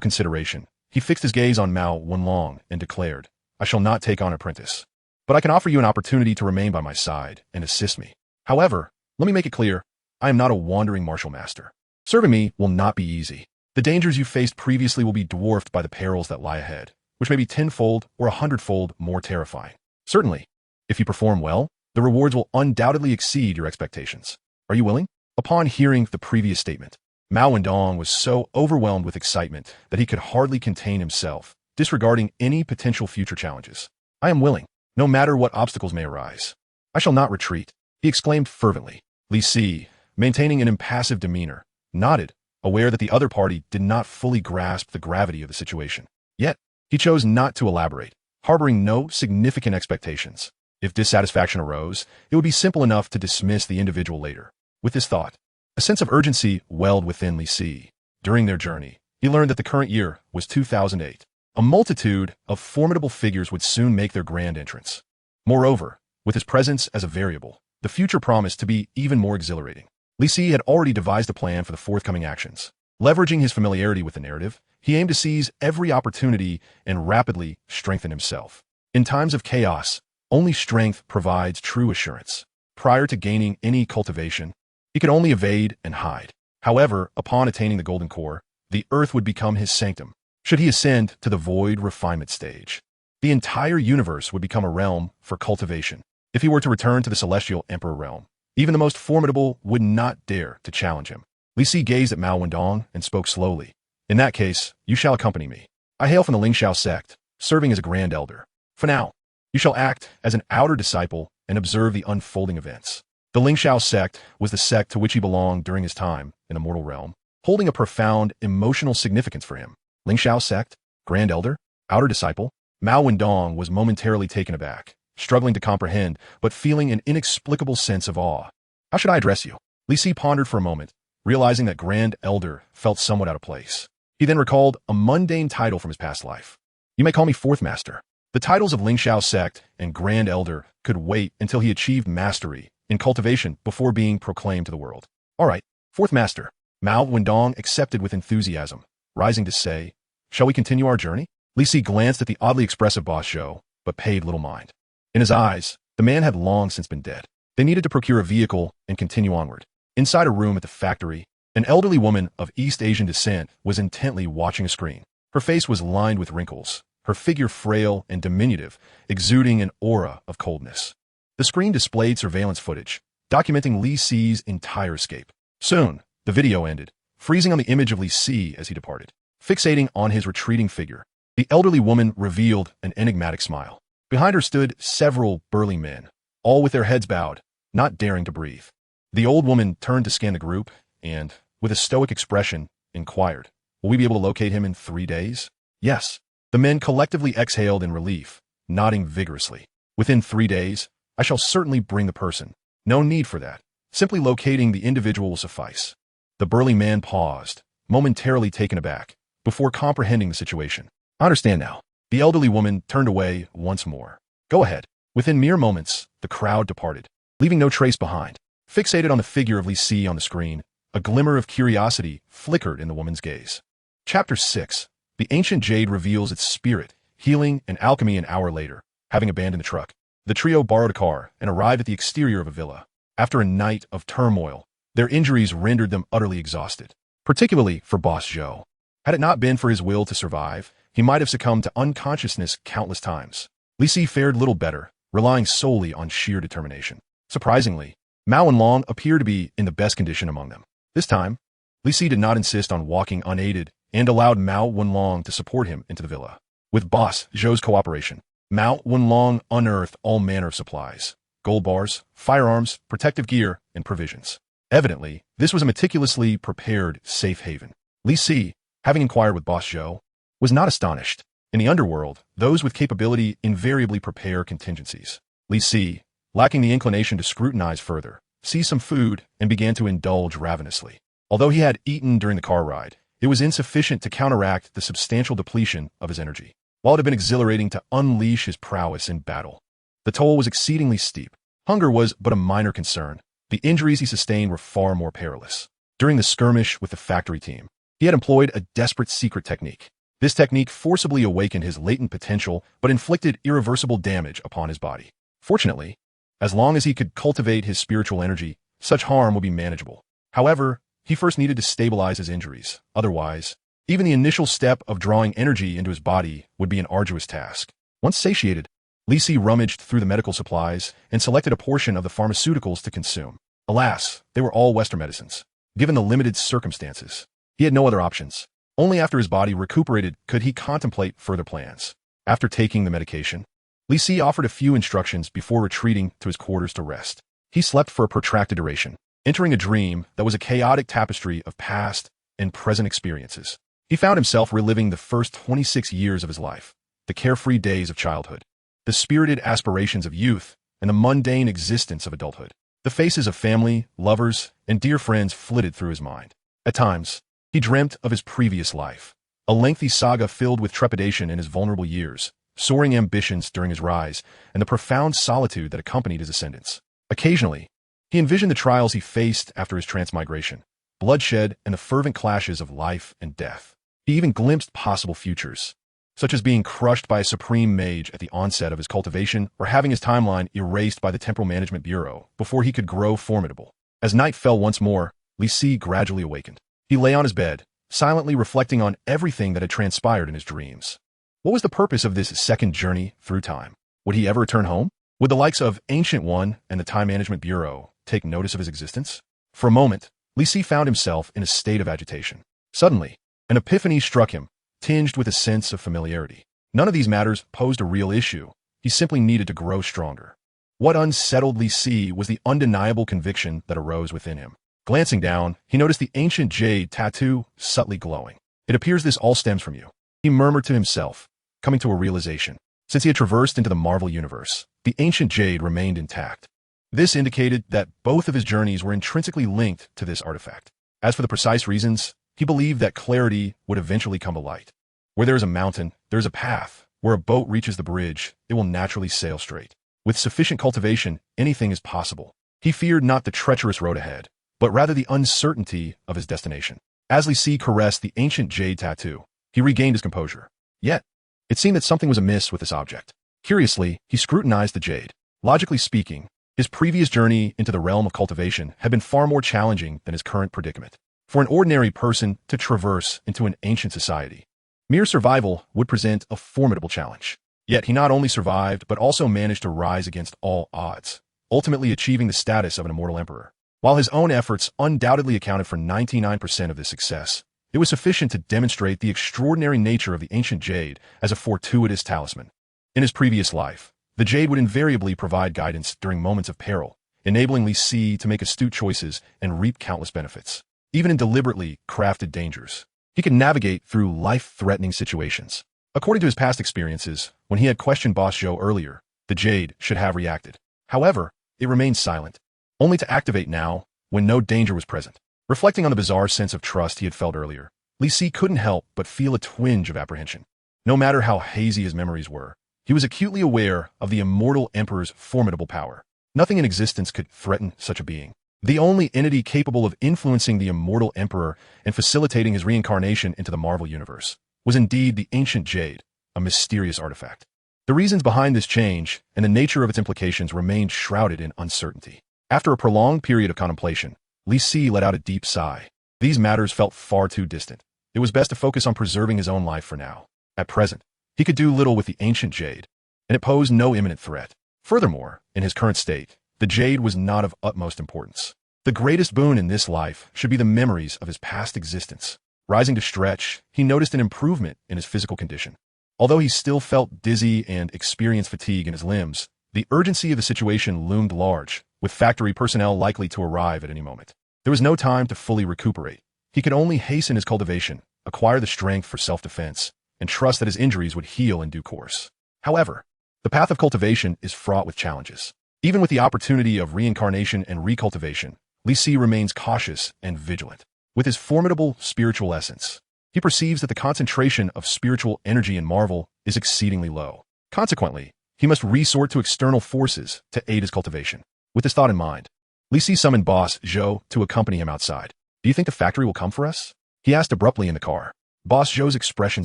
consideration, he fixed his gaze on Mao Wenlong and declared, I shall not take on an apprentice, but I can offer you an opportunity to remain by my side and assist me. However, let me make it clear, I am not a wandering martial master. Serving me will not be easy. The dangers you faced previously will be dwarfed by the perils that lie ahead, which may be 10-fold or 100-fold more terrifying. Certainly, if you perform well, the rewards will undoubtedly exceed your expectations. Are you willing? Upon hearing the previous statement, Mao Wenlong was so overwhelmed with excitement that he could hardly contain himself, disregarding any potential future challenges. I am willing, no matter what obstacles may arise. I shall not retreat, he exclaimed fervently. Li Si, maintaining an impassive demeanor, nodded, aware that the other party did not fully grasp the gravity of the situation. Yet, he chose not to elaborate, harboring no significant expectations. If dissatisfaction arose, it would be simple enough to dismiss the individual later. With this thought, a sense of urgency welled within Li Si. During their journey, he learned that the current year was 2008. A multitude of formidable figures would soon make their grand entrance. Moreover, with his presence as a variable, the future promised to be even more exhilarating. Li Si had already devised a plan for the forthcoming actions. Leveraging his familiarity with the narrative, he aimed to seize every opportunity and rapidly strengthen himself. In times of chaos, only strength provides true assurance. Prior to gaining any cultivation, he could only evade and hide. However, upon attaining the golden core, the earth would become his sanctum. Should he ascend to the void refinement stage, the entire universe would become a realm for cultivation. If he were to return to the celestial emperor realm, even the most formidable would not dare to challenge him. Li Si gazed at Mao Wenlong and spoke slowly. In that case, you shall accompany me. I hail from the Lingxiao sect, serving as a grand elder. For now, you shall act as an outer disciple and observe the unfolding events. The Lingxiao sect was the sect to which he belonged during his time in the mortal realm, holding a profound emotional significance for him. Lingxiao sect, grand elder, outer disciple. Mao Wenlong was momentarily taken aback, struggling to comprehend, but feeling an inexplicable sense of awe. How should I address you? Li Si pondered for a moment, realizing that grand elder felt somewhat out of place. He then recalled a mundane title from his past life. You may call me Fourth Master. The titles of Lingxiao sect and Grand Elder could wait until he achieved mastery in cultivation before being proclaimed to the world. All right, Fourth Master. Mao Wenlong accepted with enthusiasm, rising to say, shall we continue our journey? Li Si glanced at the oddly expressive boss Zhou, but paid little mind. In his eyes, the man had long since been dead. They needed to procure a vehicle and continue onward. Inside a room at the factory, an elderly woman of East Asian descent was intently watching a screen. Her face was lined with wrinkles, her figure frail and diminutive, exuding an aura of coldness. The screen displayed surveillance footage, documenting Li Si's entire escape. Soon, the video ended, freezing on the image of Li Si as he departed. Fixating on his retreating figure, the elderly woman revealed an enigmatic smile. Behind her stood several burly men, all with their heads bowed, not daring to breathe. The old woman turned to scan the group and, with a stoic expression, inquired, will we be able to locate him in 3 days? Yes. The men collectively exhaled in relief, nodding vigorously. Within 3 days, I shall certainly bring the person. No need for that. Simply locating the individual will suffice. The burly man paused, momentarily taken aback, before comprehending the situation. I understand now. The elderly woman turned away once more. Go ahead. Within mere moments, the crowd departed, leaving no trace behind. Fixated on the figure of Li Si on the screen, a glimmer of curiosity flickered in the woman's gaze. Chapter 6. The ancient jade reveals its spirit, healing, and alchemy an hour later. Having abandoned the truck, the trio borrowed a car and arrived at the exterior of a villa. After a night of turmoil, their injuries rendered them utterly exhausted, particularly for Boss Joe. Had it not been for his will to survive, he might have succumbed to unconsciousness countless times. Li Si fared little better, relying solely on sheer determination. Surprisingly, Mao and Long appeared to be in the best condition among them. This time, Li Si did not insist on walking unaided and allowed Mao Wenlong to support him into the villa. With Boss Zhou's cooperation, Mao Wenlong unearthed all manner of supplies, gold bars, firearms, protective gear, and provisions. Evidently, this was a meticulously prepared safe haven. Li Si, having inquired with Boss Zhou, was not astonished. In the underworld, those with capability invariably prepare contingencies. Li Si, lacking the inclination to scrutinize further, seized some food and began to indulge ravenously. Although he had eaten during the car ride, it was insufficient to counteract the substantial depletion of his energy. While it had been exhilarating to unleash his prowess in battle, the toll was exceedingly steep. Hunger was but a minor concern. The injuries he sustained were far more perilous. During the skirmish with the factory team, he had employed a desperate secret technique. This technique forcibly awakened his latent potential but inflicted irreversible damage upon his body. Fortunately, as long as he could cultivate his spiritual energy, such harm would be manageable. However, he first needed to stabilize his injuries. Otherwise, even the initial step of drawing energy into his body would be an arduous task. Once satiated, Li Si rummaged through the medical supplies and selected a portion of the pharmaceuticals to consume. Alas, they were all Western medicines. Given the limited circumstances, he had no other options. Only after his body recuperated could he contemplate further plans. After taking the medication, Li Si offered a few instructions before retreating to his quarters to rest. He slept for a protracted duration, entering a dream that was a chaotic tapestry of past and present experiences. He found himself reliving the first 26 years of his life, the carefree days of childhood, the spirited aspirations of youth, and the mundane existence of adulthood. The faces of family, lovers, and dear friends flitted through his mind. At times, he dreamt of his previous life, a lengthy saga filled with trepidation in his vulnerable years, soaring ambitions during his rise, and the profound solitude that accompanied his ascendance. Occasionally, he envisioned the trials he faced after his transmigration, bloodshed, and the fervent clashes of life and death. He even glimpsed possible futures, such as being crushed by a supreme mage at the onset of his cultivation or having his timeline erased by the Temporal Management Bureau before he could grow formidable. As night fell once more, Li Si gradually awakened. He lay on his bed, silently reflecting on everything that had transpired in his dreams. What was the purpose of this second journey through time? Would he ever return home? Would the likes of Ancient One and the Time Management Bureau take notice of his existence? For a moment, Li Si found himself in a state of agitation. Suddenly, an epiphany struck him, tinged with a sense of familiarity. None of these matters posed a real issue. He simply needed to grow stronger. What unsettled Li Si was the undeniable conviction that arose within him. Glancing down, he noticed the ancient jade tattoo subtly glowing. It appears this all stems from you, he murmured to himself, coming to a realization. Since he had traversed into the Marvel universe, the ancient jade remained intact. This indicated that both of his journeys were intrinsically linked to this artifact. As for the precise reasons, he believed that clarity would eventually come to light. Where there is a mountain, there is a path. Where a boat reaches the bridge, it will naturally sail straight. With sufficient cultivation, anything is possible. He feared not the treacherous road ahead, but rather the uncertainty of his destination. As Li Si caressed the ancient jade tattoo, he regained his composure. Yet, it seemed that something was amiss with this object. Curiously, he scrutinized the jade. Logically speaking, his previous journey into the realm of cultivation had been far more challenging than his current predicament. For an ordinary person to traverse into an ancient society, mere survival would present a formidable challenge. Yet he not only survived, but also managed to rise against all odds, ultimately achieving the status of an immortal emperor. While his own efforts undoubtedly accounted for 99% of this success, it was sufficient to demonstrate the extraordinary nature of the ancient jade as a fortuitous talisman. In his previous life, the jade would invariably provide guidance during moments of peril, enabling Li Si to make astute choices and reap countless benefits. Even in deliberately crafted dangers, he could navigate through life-threatening situations. According to his past experiences, when he had questioned Boss Joe earlier, the jade should have reacted. However, it remained silent, only to activate now when no danger was present. Reflecting on the bizarre sense of trust he had felt earlier, Li Si couldn't help but feel a twinge of apprehension. No matter how hazy his memories were, he was acutely aware of the Immortal Emperor's formidable power. Nothing in existence could threaten such a being. The only entity capable of influencing the Immortal Emperor and facilitating his reincarnation into the Marvel Universe was indeed the ancient Jade, a mysterious artifact. The reasons behind this change and the nature of its implications remained shrouded in uncertainty. After a prolonged period of contemplation, Li Si let out a deep sigh. These matters felt far too distant. It was best to focus on preserving his own life for now. At present, he could do little with the ancient Jade, and it posed no imminent threat. Furthermore, in his current state, the Jade was not of utmost importance. The greatest boon in this life should be the memories of his past existence. Rising to stretch, he noticed an improvement in his physical condition. Although he still felt dizzy and experienced fatigue in his limbs, the urgency of the situation loomed large, with factory personnel likely to arrive at any moment. There was no time to fully recuperate. He could only hasten his cultivation, acquire the strength for self-defense, and trust that his injuries would heal in due course. However, the path of cultivation is fraught with challenges. Even with the opportunity of reincarnation and recultivation, Li Si remains cautious and vigilant. With his formidable spiritual essence, he perceives that the concentration of spiritual energy in Marvel is exceedingly low. Consequently, he must resort to external forces to aid his cultivation. With this thought in mind, Li Si summoned Boss Zhou to accompany him outside. "Do you think the factory will come for us?" he asked abruptly in the car. Boss Zhou's expression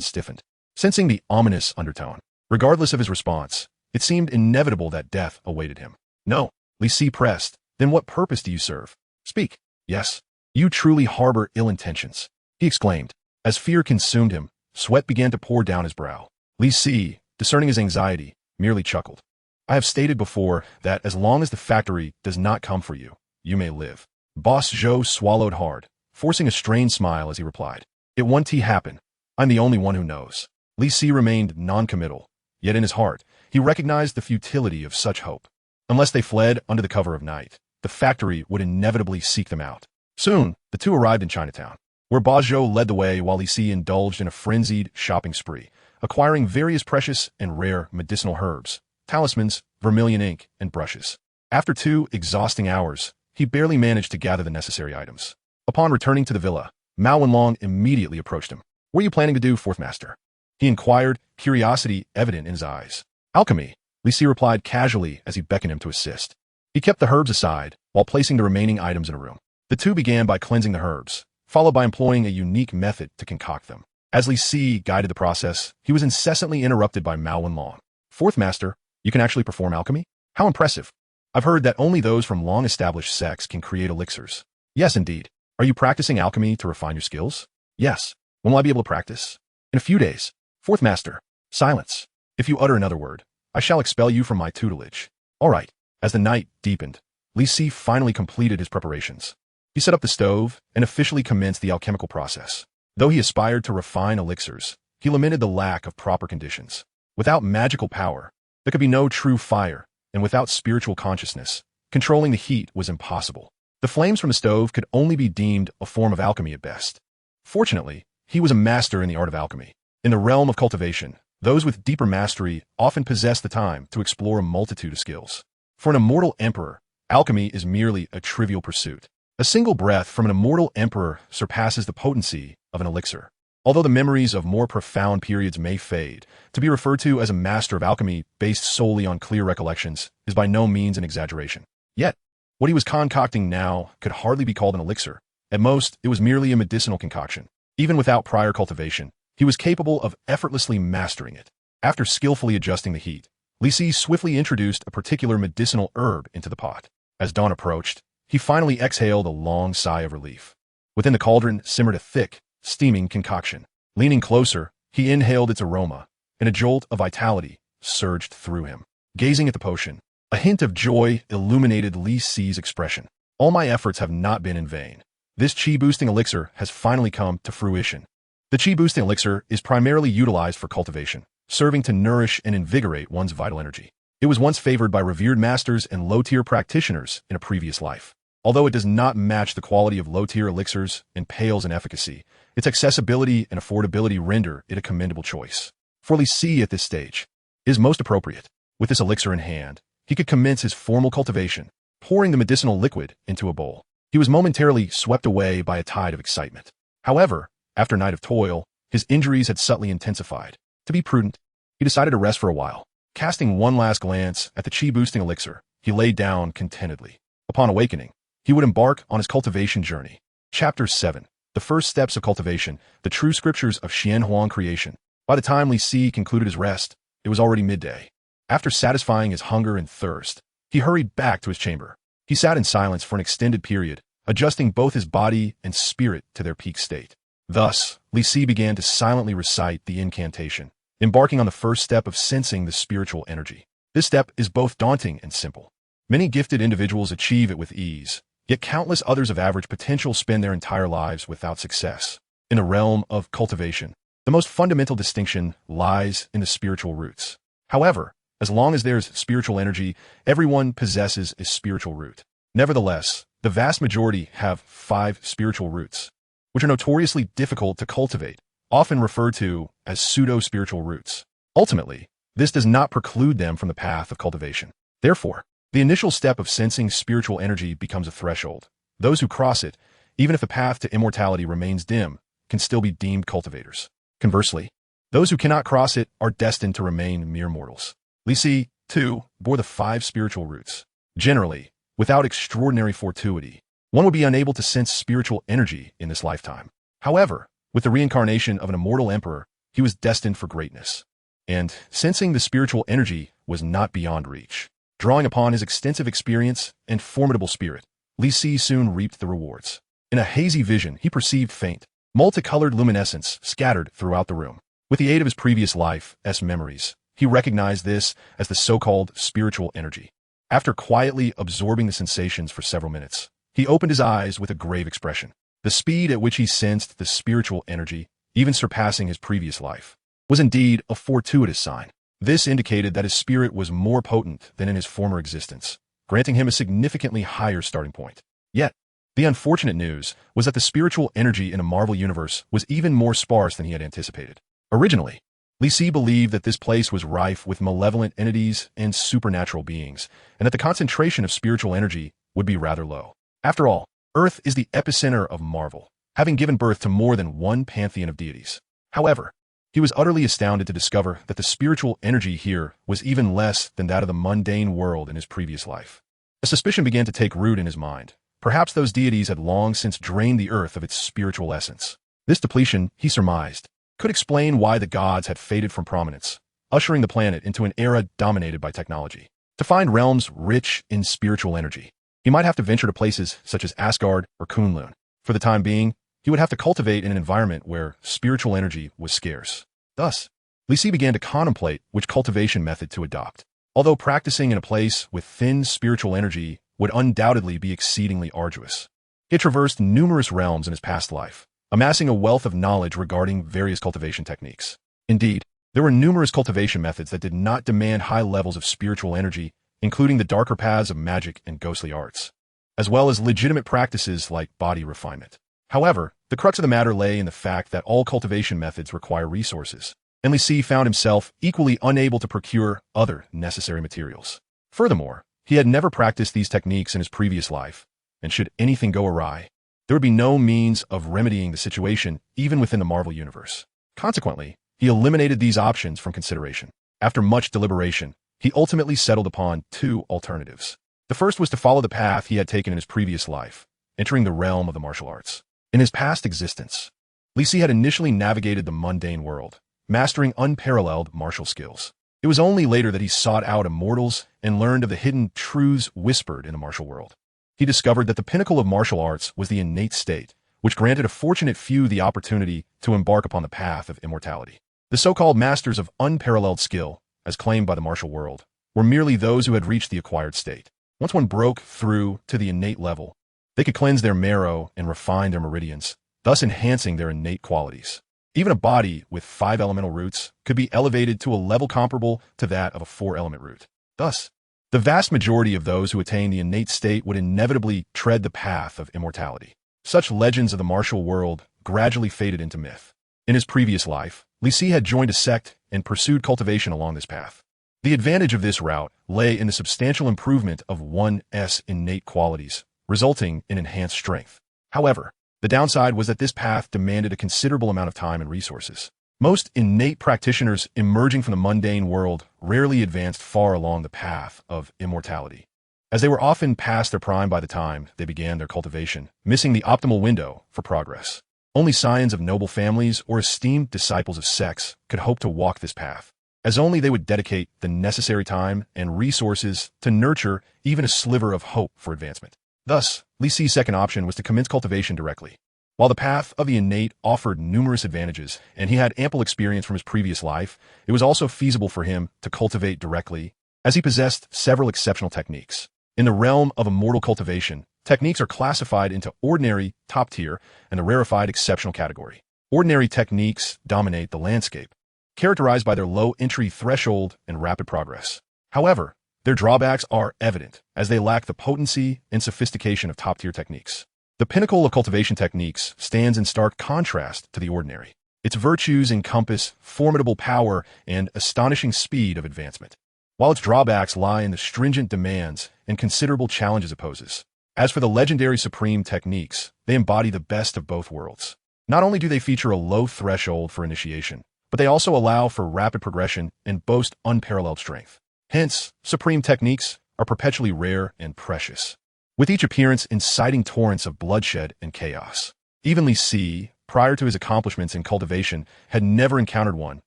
stiffened, sensing the ominous undertone. Regardless of his response, it seemed inevitable that death awaited him. "No," Li Si pressed. "Then what purpose do you serve? Speak." "Yes, you truly harbor ill intentions," he exclaimed. As fear consumed him, sweat began to pour down his brow. Li Si, discerning his anxiety, merely chuckled. "I have stated before that as long as the factory does not come for you, you may live." Boss Zhou swallowed hard, forcing a strained smile as he replied. "It won't happen. I'm the only one who knows." Li Si remained non-committal, yet in his heart, he recognized the futility of such hope. Unless they fled under the cover of night, the factory would inevitably seek them out. Soon, the two arrived in Chinatown, where Boss Zhou led the way while Li Si indulged in a frenzied shopping spree, acquiring various precious and rare medicinal herbs, talismans, vermilion ink, and brushes. After 2 exhausting hours, he barely managed to gather the necessary items. Upon returning to the villa, Mao Wenlong immediately approached him. "What are you planning to do, Fourth Master?" he inquired, curiosity evident in his eyes. "Alchemy," Li Si replied casually as he beckoned him to assist. He kept the herbs aside while placing the remaining items in a room. The two began by cleansing the herbs, followed by employing a unique method to concoct them. As Li Si guided the process, he was incessantly interrupted by Mao Wenlong. "Fourth Master, you can actually perform alchemy? How impressive. I've heard that only those from long-established sects can create elixirs." "Yes, indeed. Are you practicing alchemy to refine your skills?" "Yes. When will I be able to practice?" "In a few days." "Fourth Master, silence. If you utter another word, I shall expel you from my tutelage." "All right." As the night deepened, Li Si finally completed his preparations. He set up the stove and officially commenced the alchemical process. Though he aspired to refine elixirs, he lamented the lack of proper conditions. Without magical power, there could be no true fire, and without spiritual consciousness, controlling the heat was impossible. The flames from the stove could only be deemed a form of alchemy at best. Fortunately, he was a master in the art of alchemy. In the realm of cultivation, those with deeper mastery often possess the time to explore a multitude of skills. For an immortal emperor, alchemy is merely a trivial pursuit. A single breath from an immortal emperor surpasses the potency of an elixir. Although the memories of more profound periods may fade, to be referred to as a master of alchemy based solely on clear recollections is by no means an exaggeration. Yet, what he was concocting now could hardly be called an elixir. At most, it was merely a medicinal concoction. Even without prior cultivation, he was capable of effortlessly mastering it. After skillfully adjusting the heat, Li Si swiftly introduced a particular medicinal herb into the pot. As dawn approached, he finally exhaled a long sigh of relief. Within the cauldron simmered a thick, steaming concoction. Leaning closer, he inhaled its aroma, and a jolt of vitality surged through him. Gazing at the potion, a hint of joy illuminated Li Si's expression. "All my efforts have not been in vain. This chi-boosting elixir has finally come to fruition." The chi-boosting elixir is primarily utilized for cultivation, serving to nourish and invigorate one's vital energy. It was once favored by revered masters and low-tier practitioners in a previous life. Although it does not match the quality of low-tier elixirs and pales in efficacy, its accessibility and affordability render it a commendable choice. For Li Si at this stage is most appropriate. With this elixir in hand, he could commence his formal cultivation, pouring the medicinal liquid into a bowl. He was momentarily swept away by a tide of excitement. However, after a night of toil, his injuries had subtly intensified. To be prudent, he decided to rest for a while. Casting one last glance at the chi-boosting elixir, he lay down contentedly. Upon awakening, he would embark on his cultivation journey. Chapter 7. The First Steps of Cultivation, the True Scriptures of Xianhuang Creation. By the time Li Si concluded his rest, it was already midday. After satisfying his hunger and thirst, he hurried back to his chamber. He sat in silence for an extended period, adjusting both his body and spirit to their peak state. Thus, Li Si began to silently recite the incantation, embarking on the first step of sensing the spiritual energy. This step is both daunting and simple. Many gifted individuals achieve it with ease, yet countless others of average potential spend their entire lives without success. In the realm of cultivation, the most fundamental distinction lies in the spiritual roots. However, as long as there's spiritual energy, everyone possesses a spiritual root. Nevertheless, the vast majority have 5 spiritual roots, which are notoriously difficult to cultivate, often referred to as pseudo-spiritual roots. Ultimately, this does not preclude them from the path of cultivation. Therefore, the initial step of sensing spiritual energy becomes a threshold. Those who cross it, even if the path to immortality remains dim, can still be deemed cultivators. Conversely, those who cannot cross it are destined to remain mere mortals. Li Si, too, bore the 5 spiritual roots. Generally, without extraordinary fortuity, one would be unable to sense spiritual energy in this lifetime. However, with the reincarnation of an immortal emperor, he was destined for greatness. And sensing the spiritual energy was not beyond reach. Drawing upon his extensive experience and formidable spirit, Li Si soon reaped the rewards. In a hazy vision, he perceived faint, multicolored luminescence scattered throughout the room. With the aid of his previous life's memories, he recognized this as the so-called spiritual energy. After quietly absorbing the sensations for several minutes, he opened his eyes with a grave expression. The speed at which he sensed the spiritual energy, even surpassing his previous life, was indeed a fortuitous sign. This indicated that his spirit was more potent than in his former existence, granting him a significantly higher starting point. Yet, the unfortunate news was that the spiritual energy in a Marvel universe was even more sparse than he had anticipated. Originally, Li Si believed that this place was rife with malevolent entities and supernatural beings, and that the concentration of spiritual energy would be rather low. After all, Earth is the epicenter of Marvel, having given birth to more than one pantheon of deities. However, he was utterly astounded to discover that the spiritual energy here was even less than that of the mundane world in his previous life. A suspicion began to take root in his mind. Perhaps those deities had long since drained the earth of its spiritual essence. This depletion, he surmised, could explain why the gods had faded from prominence, ushering the planet into an era dominated by technology. To find realms rich in spiritual energy, he might have to venture to places such as Asgard or Kunlun. For the time being, he would have to cultivate in an environment where spiritual energy was scarce. Thus, Li Si began to contemplate which cultivation method to adopt. Although practicing in a place with thin spiritual energy would undoubtedly be exceedingly arduous, he had traversed numerous realms in his past life, amassing a wealth of knowledge regarding various cultivation techniques. Indeed, there were numerous cultivation methods that did not demand high levels of spiritual energy, including the darker paths of magic and ghostly arts, as well as legitimate practices like body refinement. However, the crux of the matter lay in the fact that all cultivation methods require resources, and Li Si found himself equally unable to procure other necessary materials. Furthermore, he had never practiced these techniques in his previous life, and should anything go awry, there would be no means of remedying the situation even within the Marvel Universe. Consequently, he eliminated these options from consideration. After much deliberation, he ultimately settled upon 2 alternatives. The first was to follow the path he had taken in his previous life, entering the realm of the martial arts. In his past existence, Li Si had initially navigated the mundane world, mastering unparalleled martial skills. It was only later that he sought out immortals and learned of the hidden truths whispered in the martial world. He discovered that the pinnacle of martial arts was the innate state, which granted a fortunate few the opportunity to embark upon the path of immortality. The so-called masters of unparalleled skill, as claimed by the martial world, were merely those who had reached the acquired state. Once one broke through to the innate level, they could cleanse their marrow and refine their meridians, thus enhancing their innate qualities. Even a body with 5 elemental roots could be elevated to a level comparable to that of a 4-element root. Thus, the vast majority of those who attain the innate state would inevitably tread the path of immortality. Such legends of the martial world gradually faded into myth. In his previous life, Li Si had joined a sect and pursued cultivation along this path. The advantage of this route lay in the substantial improvement of one's innate qualities, resulting in enhanced strength. However, the downside was that this path demanded a considerable amount of time and resources. Most innate practitioners emerging from the mundane world rarely advanced far along the path of immortality, as they were often past their prime by the time they began their cultivation, missing the optimal window for progress. Only scions of noble families or esteemed disciples of sex could hope to walk this path, as only they would dedicate the necessary time and resources to nurture even a sliver of hope for advancement. Thus, Li Si's second option was to commence cultivation directly. While the path of the innate offered numerous advantages, and he had ample experience from his previous life, it was also feasible for him to cultivate directly, as he possessed several exceptional techniques. In the realm of immortal cultivation, techniques are classified into ordinary, top tier, and the rarefied exceptional category. Ordinary techniques dominate the landscape, characterized by their low entry threshold and rapid progress. However, their drawbacks are evident, as they lack the potency and sophistication of top-tier techniques. The pinnacle of cultivation techniques stands in stark contrast to the ordinary. Its virtues encompass formidable power and astonishing speed of advancement, while its drawbacks lie in the stringent demands and considerable challenges it poses. As for the legendary supreme techniques, they embody the best of both worlds. Not only do they feature a low threshold for initiation, but they also allow for rapid progression and boast unparalleled strength. Hence, supreme techniques are perpetually rare and precious, with each appearance inciting torrents of bloodshed and chaos. Even Li Si, prior to his accomplishments in cultivation, had never encountered one,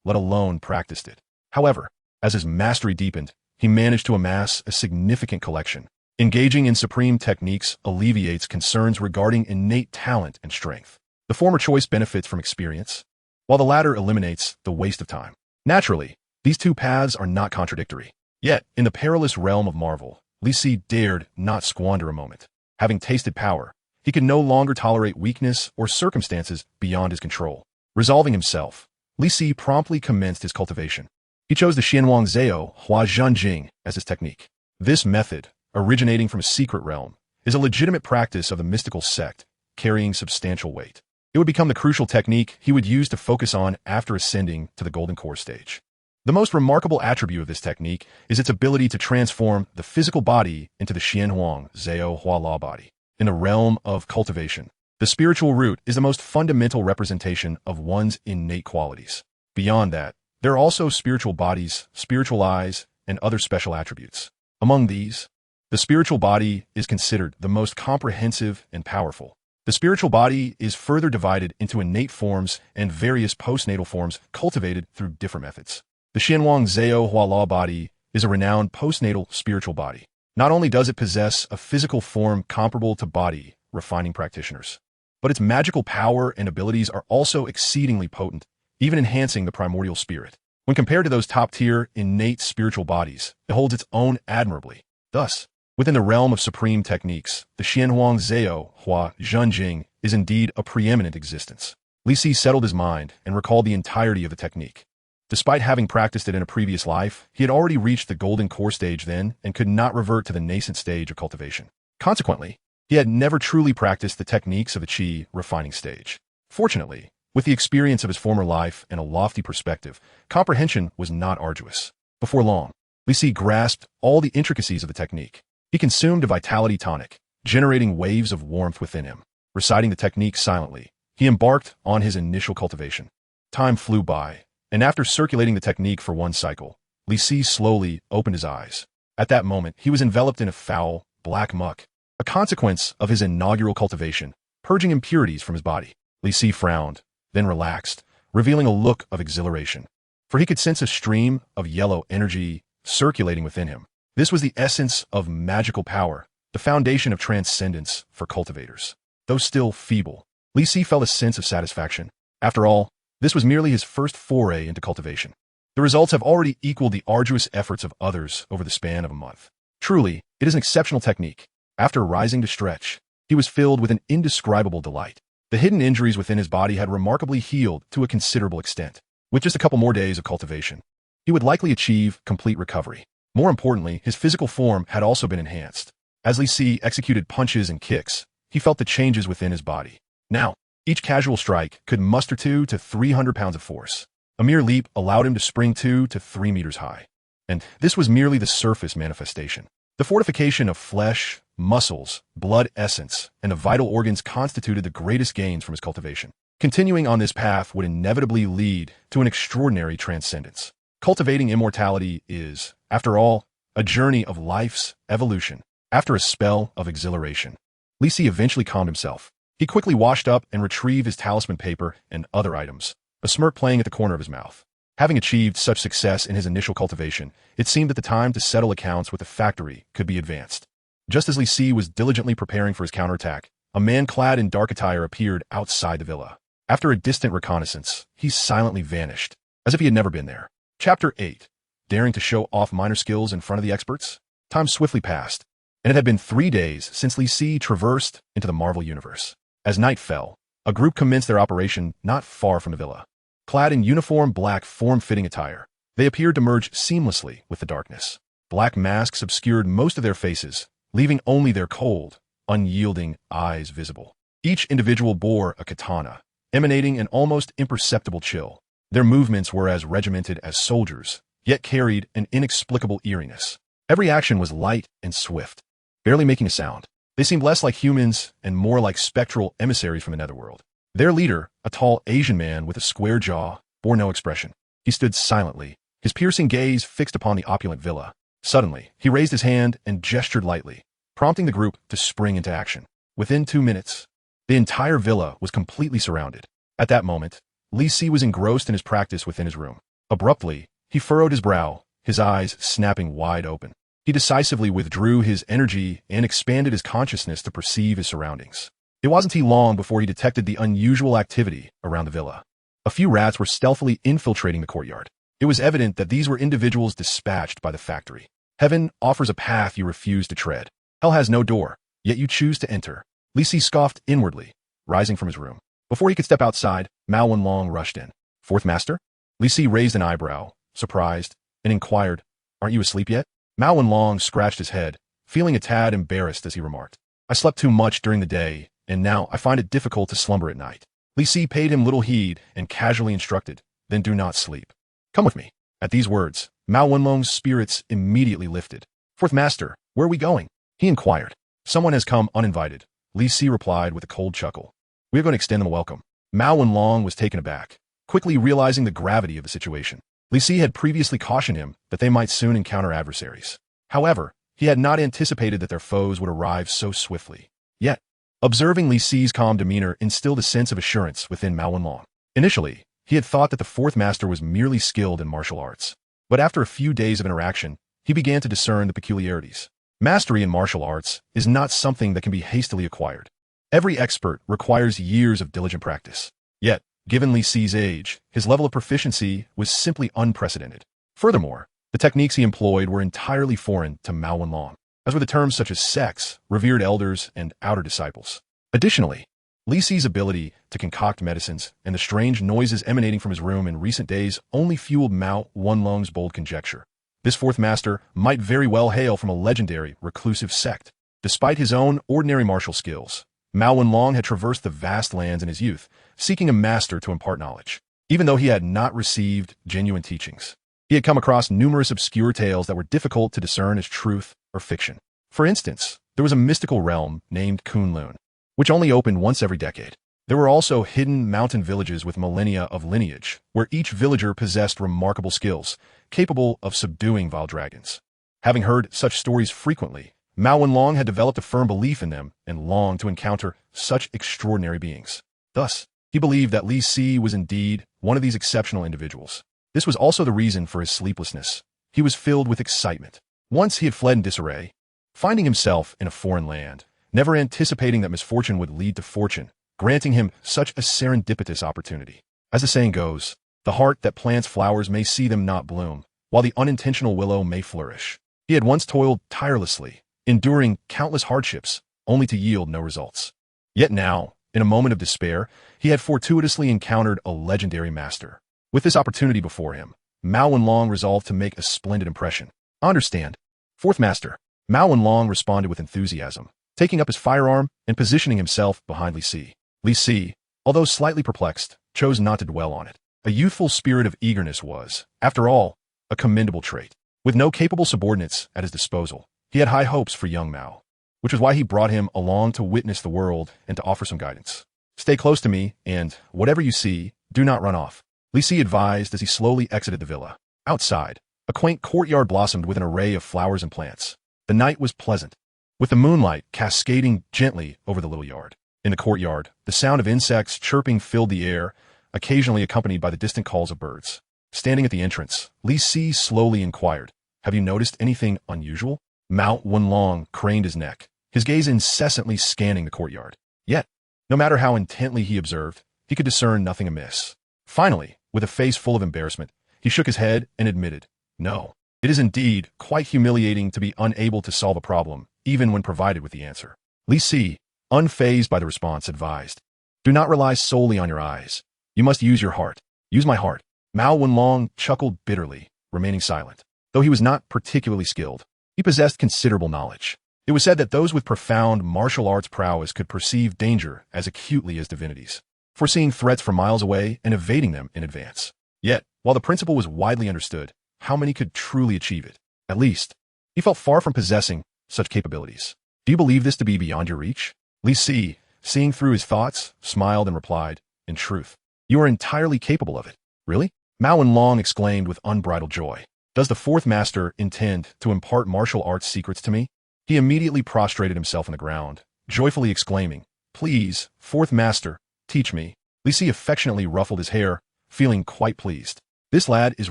let alone practiced it. However, as his mastery deepened, he managed to amass a significant collection. Engaging in supreme techniques alleviates concerns regarding innate talent and strength. The former choice benefits from experience, while the latter eliminates the waste of time. Naturally, these two paths are not contradictory. Yet, in the perilous realm of Marvel, Li Si dared not squander a moment. Having tasted power, he could no longer tolerate weakness or circumstances beyond his control. Resolving himself, Li Si promptly commenced his cultivation. He chose the Xianhuang Zhao Hua Zhanjing as his technique. This method, originating from a secret realm, is a legitimate practice of the mystical sect, carrying substantial weight. It would become the crucial technique he would use to focus on after ascending to the Golden Core stage. The most remarkable attribute of this technique is its ability to transform the physical body into the Xianhuang Zhao Hua La body. In the realm of cultivation, the spiritual root is the most fundamental representation of one's innate qualities. Beyond that, there are also spiritual bodies, spiritual eyes, and other special attributes. Among these, the spiritual body is considered the most comprehensive and powerful. The spiritual body is further divided into innate forms and various postnatal forms cultivated through different methods. The Xianhuang Zhao Hua La body is a renowned postnatal spiritual body. Not only does it possess a physical form comparable to body refining practitioners, but its magical power and abilities are also exceedingly potent, even enhancing the primordial spirit. When compared to those top-tier innate spiritual bodies, it holds its own admirably. Thus, within the realm of supreme techniques, the Xianhuang Zhao Hua Zhanjing is indeed a preeminent existence. Li Si settled his mind and recalled the entirety of the technique. Despite having practiced it in a previous life, he had already reached the golden core stage then and could not revert to the nascent stage of cultivation. Consequently, he had never truly practiced the techniques of the Qi refining stage. Fortunately, with the experience of his former life and a lofty perspective, comprehension was not arduous. Before long, Li Si grasped all the intricacies of the technique. He consumed a vitality tonic, generating waves of warmth within him. Reciting the technique silently, he embarked on his initial cultivation. Time flew by, and after circulating the technique for one cycle, Li Si slowly opened his eyes. At that moment, he was enveloped in a foul, black muck, a consequence of his inaugural cultivation, purging impurities from his body. Li Si frowned, then relaxed, revealing a look of exhilaration, for he could sense a stream of yellow energy circulating within him. This was the essence of magical power, the foundation of transcendence for cultivators. Though still feeble, Li Si felt a sense of satisfaction. After all, this was merely his first foray into cultivation. The results have already equaled the arduous efforts of others over the span of a month. Truly, it is an exceptional technique. After rising to stretch, he was filled with an indescribable delight. The hidden injuries within his body had remarkably healed to a considerable extent. With just a couple more days of cultivation, he would likely achieve complete recovery. More importantly, his physical form had also been enhanced. As Li Si executed punches and kicks, he felt the changes within his body. Now, each casual strike could muster 200 to 300 pounds of force. A mere leap allowed him to spring 2 to 3 meters high. And this was merely the surface manifestation. The fortification of flesh, muscles, blood essence, and the vital organs constituted the greatest gains from his cultivation. Continuing on this path would inevitably lead to an extraordinary transcendence. Cultivating immortality is, after all, a journey of life's evolution. After a spell of exhilaration, Li Si eventually calmed himself. He quickly washed up and retrieved his talisman paper and other items, a smirk playing at the corner of his mouth. Having achieved such success in his initial cultivation, it seemed that the time to settle accounts with the factory could be advanced. Just as Li Si was diligently preparing for his counterattack, a man clad in dark attire appeared outside the villa. After a distant reconnaissance, he silently vanished, as if he had never been there. Chapter 8. Daring to show off minor skills in front of the experts? Time swiftly passed, and it had been 3 days since Li Si traversed into the Marvel Universe. As night fell, a group commenced their operation not far from the villa. Clad in uniform black form-fitting attire, they appeared to merge seamlessly with the darkness. Black masks obscured most of their faces, leaving only their cold, unyielding eyes visible. Each individual bore a katana, emanating an almost imperceptible chill. Their movements were as regimented as soldiers, yet carried an inexplicable eeriness. Every action was light and swift, barely making a sound. They seemed less like humans and more like spectral emissaries from the netherworld. Their leader, a tall Asian man with a square jaw, bore no expression. He stood silently, his piercing gaze fixed upon the opulent villa. Suddenly, he raised his hand and gestured lightly, prompting the group to spring into action. Within 2 minutes, the entire villa was completely surrounded. At that moment, Li Si was engrossed in his practice within his room. Abruptly, he furrowed his brow, his eyes snapping wide open. He decisively withdrew his energy and expanded his consciousness to perceive his surroundings. It wasn't long before he detected the unusual activity around the villa. A few rats were stealthily infiltrating the courtyard. It was evident that these were individuals dispatched by the factory. Heaven offers a path you refuse to tread. Hell has no door, yet you choose to enter. Li Si scoffed inwardly, rising from his room. Before he could step outside, Mao Wenlong rushed in. Fourth Master? Li Si raised an eyebrow, surprised, and inquired, "Aren't you asleep yet?" Mao Wenlong scratched his head, feeling a tad embarrassed as he remarked, "I slept too much during the day, and now I find it difficult to slumber at night." Li Si paid him little heed and casually instructed, "Then do not sleep. Come with me." At these words, Mao Wenlong's spirits immediately lifted. "Fourth Master, where are we going?" he inquired. "Someone has come uninvited," Li Si replied with a cold chuckle. "We are going to extend them a welcome." Mao Wenlong was taken aback, quickly realizing the gravity of the situation. Li Si had previously cautioned him that they might soon encounter adversaries. However, he had not anticipated that their foes would arrive so swiftly. Yet, observing Li Si's calm demeanor instilled a sense of assurance within Mao Wenlong. Initially, he had thought that the fourth master was merely skilled in martial arts. But after a few days of interaction, he began to discern the peculiarities. Mastery in martial arts is not something that can be hastily acquired. Every expert requires years of diligent practice. Yet, given Li Si's age, his level of proficiency was simply unprecedented. Furthermore, the techniques he employed were entirely foreign to Mao Wenlong, as were the terms such as sex, revered elders, and outer disciples. Additionally, Li Si's ability to concoct medicines and the strange noises emanating from his room in recent days only fueled Mao Wenlong's bold conjecture. This fourth master might very well hail from a legendary, reclusive sect. Despite his own ordinary martial skills, Mao Wenlong had traversed the vast lands in his youth, seeking a master to impart knowledge. Even though he had not received genuine teachings, he had come across numerous obscure tales that were difficult to discern as truth or fiction. For instance, there was a mystical realm named Kunlun, which only opened once every decade. There were also hidden mountain villages with millennia of lineage, where each villager possessed remarkable skills, capable of subduing vile dragons. Having heard such stories frequently, Mao Wenlong had developed a firm belief in them and longed to encounter such extraordinary beings. Thus, he believed that Li Si was indeed one of these exceptional individuals. This was also the reason for his sleeplessness. He was filled with excitement. Once he had fled in disarray, finding himself in a foreign land, never anticipating that misfortune would lead to fortune, granting him such a serendipitous opportunity. As the saying goes, the heart that plants flowers may see them not bloom, while the unintentional willow may flourish. He had once toiled tirelessly, enduring countless hardships, only to yield no results. Yet now, in a moment of despair, he had fortuitously encountered a legendary master. With this opportunity before him, Mao Wenlong resolved to make a splendid impression. "I understand, fourth master." Mao Wenlong responded with enthusiasm, taking up his firearm and positioning himself behind Li Si. Li Si, although slightly perplexed, chose not to dwell on it. A youthful spirit of eagerness was, after all, a commendable trait. With no capable subordinates at his disposal, he had high hopes for young Mao. which was why he brought him along to witness the world and to offer some guidance. Stay close to me, and whatever you see, do not run off, Li Si advised as he slowly exited the villa. Outside, a quaint courtyard blossomed with an array of flowers and plants. The night was pleasant, with the moonlight cascading gently over the little yard. In the courtyard, the sound of insects chirping filled the air, occasionally accompanied by the distant calls of birds. Standing at the entrance, Li Si slowly inquired, "Have you noticed anything unusual?" Mao Wenlong craned his neck, his gaze incessantly scanning the courtyard. Yet, no matter how intently he observed, he could discern nothing amiss. Finally, with a face full of embarrassment, he shook his head and admitted, "No, it is indeed quite humiliating to be unable to solve a problem, even when provided with the answer." Li Si, unfazed by the response, advised, "Do not rely solely on your eyes. You must use your heart. Use my heart." Mao Wenlong chuckled bitterly, remaining silent. Though he was not particularly skilled, he possessed considerable knowledge. It was said that those with profound martial arts prowess could perceive danger as acutely as divinities, foreseeing threats from miles away and evading them in advance. Yet, while the principle was widely understood, how many could truly achieve it? At least, he felt far from possessing such capabilities. "Do you believe this to be beyond your reach?" Li Si, seeing through his thoughts, smiled and replied, "In truth, you are entirely capable of it." "Really?" Mao Wenlong exclaimed with unbridled joy. "Does the fourth master intend to impart martial arts secrets to me?" He immediately prostrated himself on the ground, joyfully exclaiming, "Please, fourth master, teach me." Li Si affectionately ruffled his hair, feeling quite pleased. "This lad is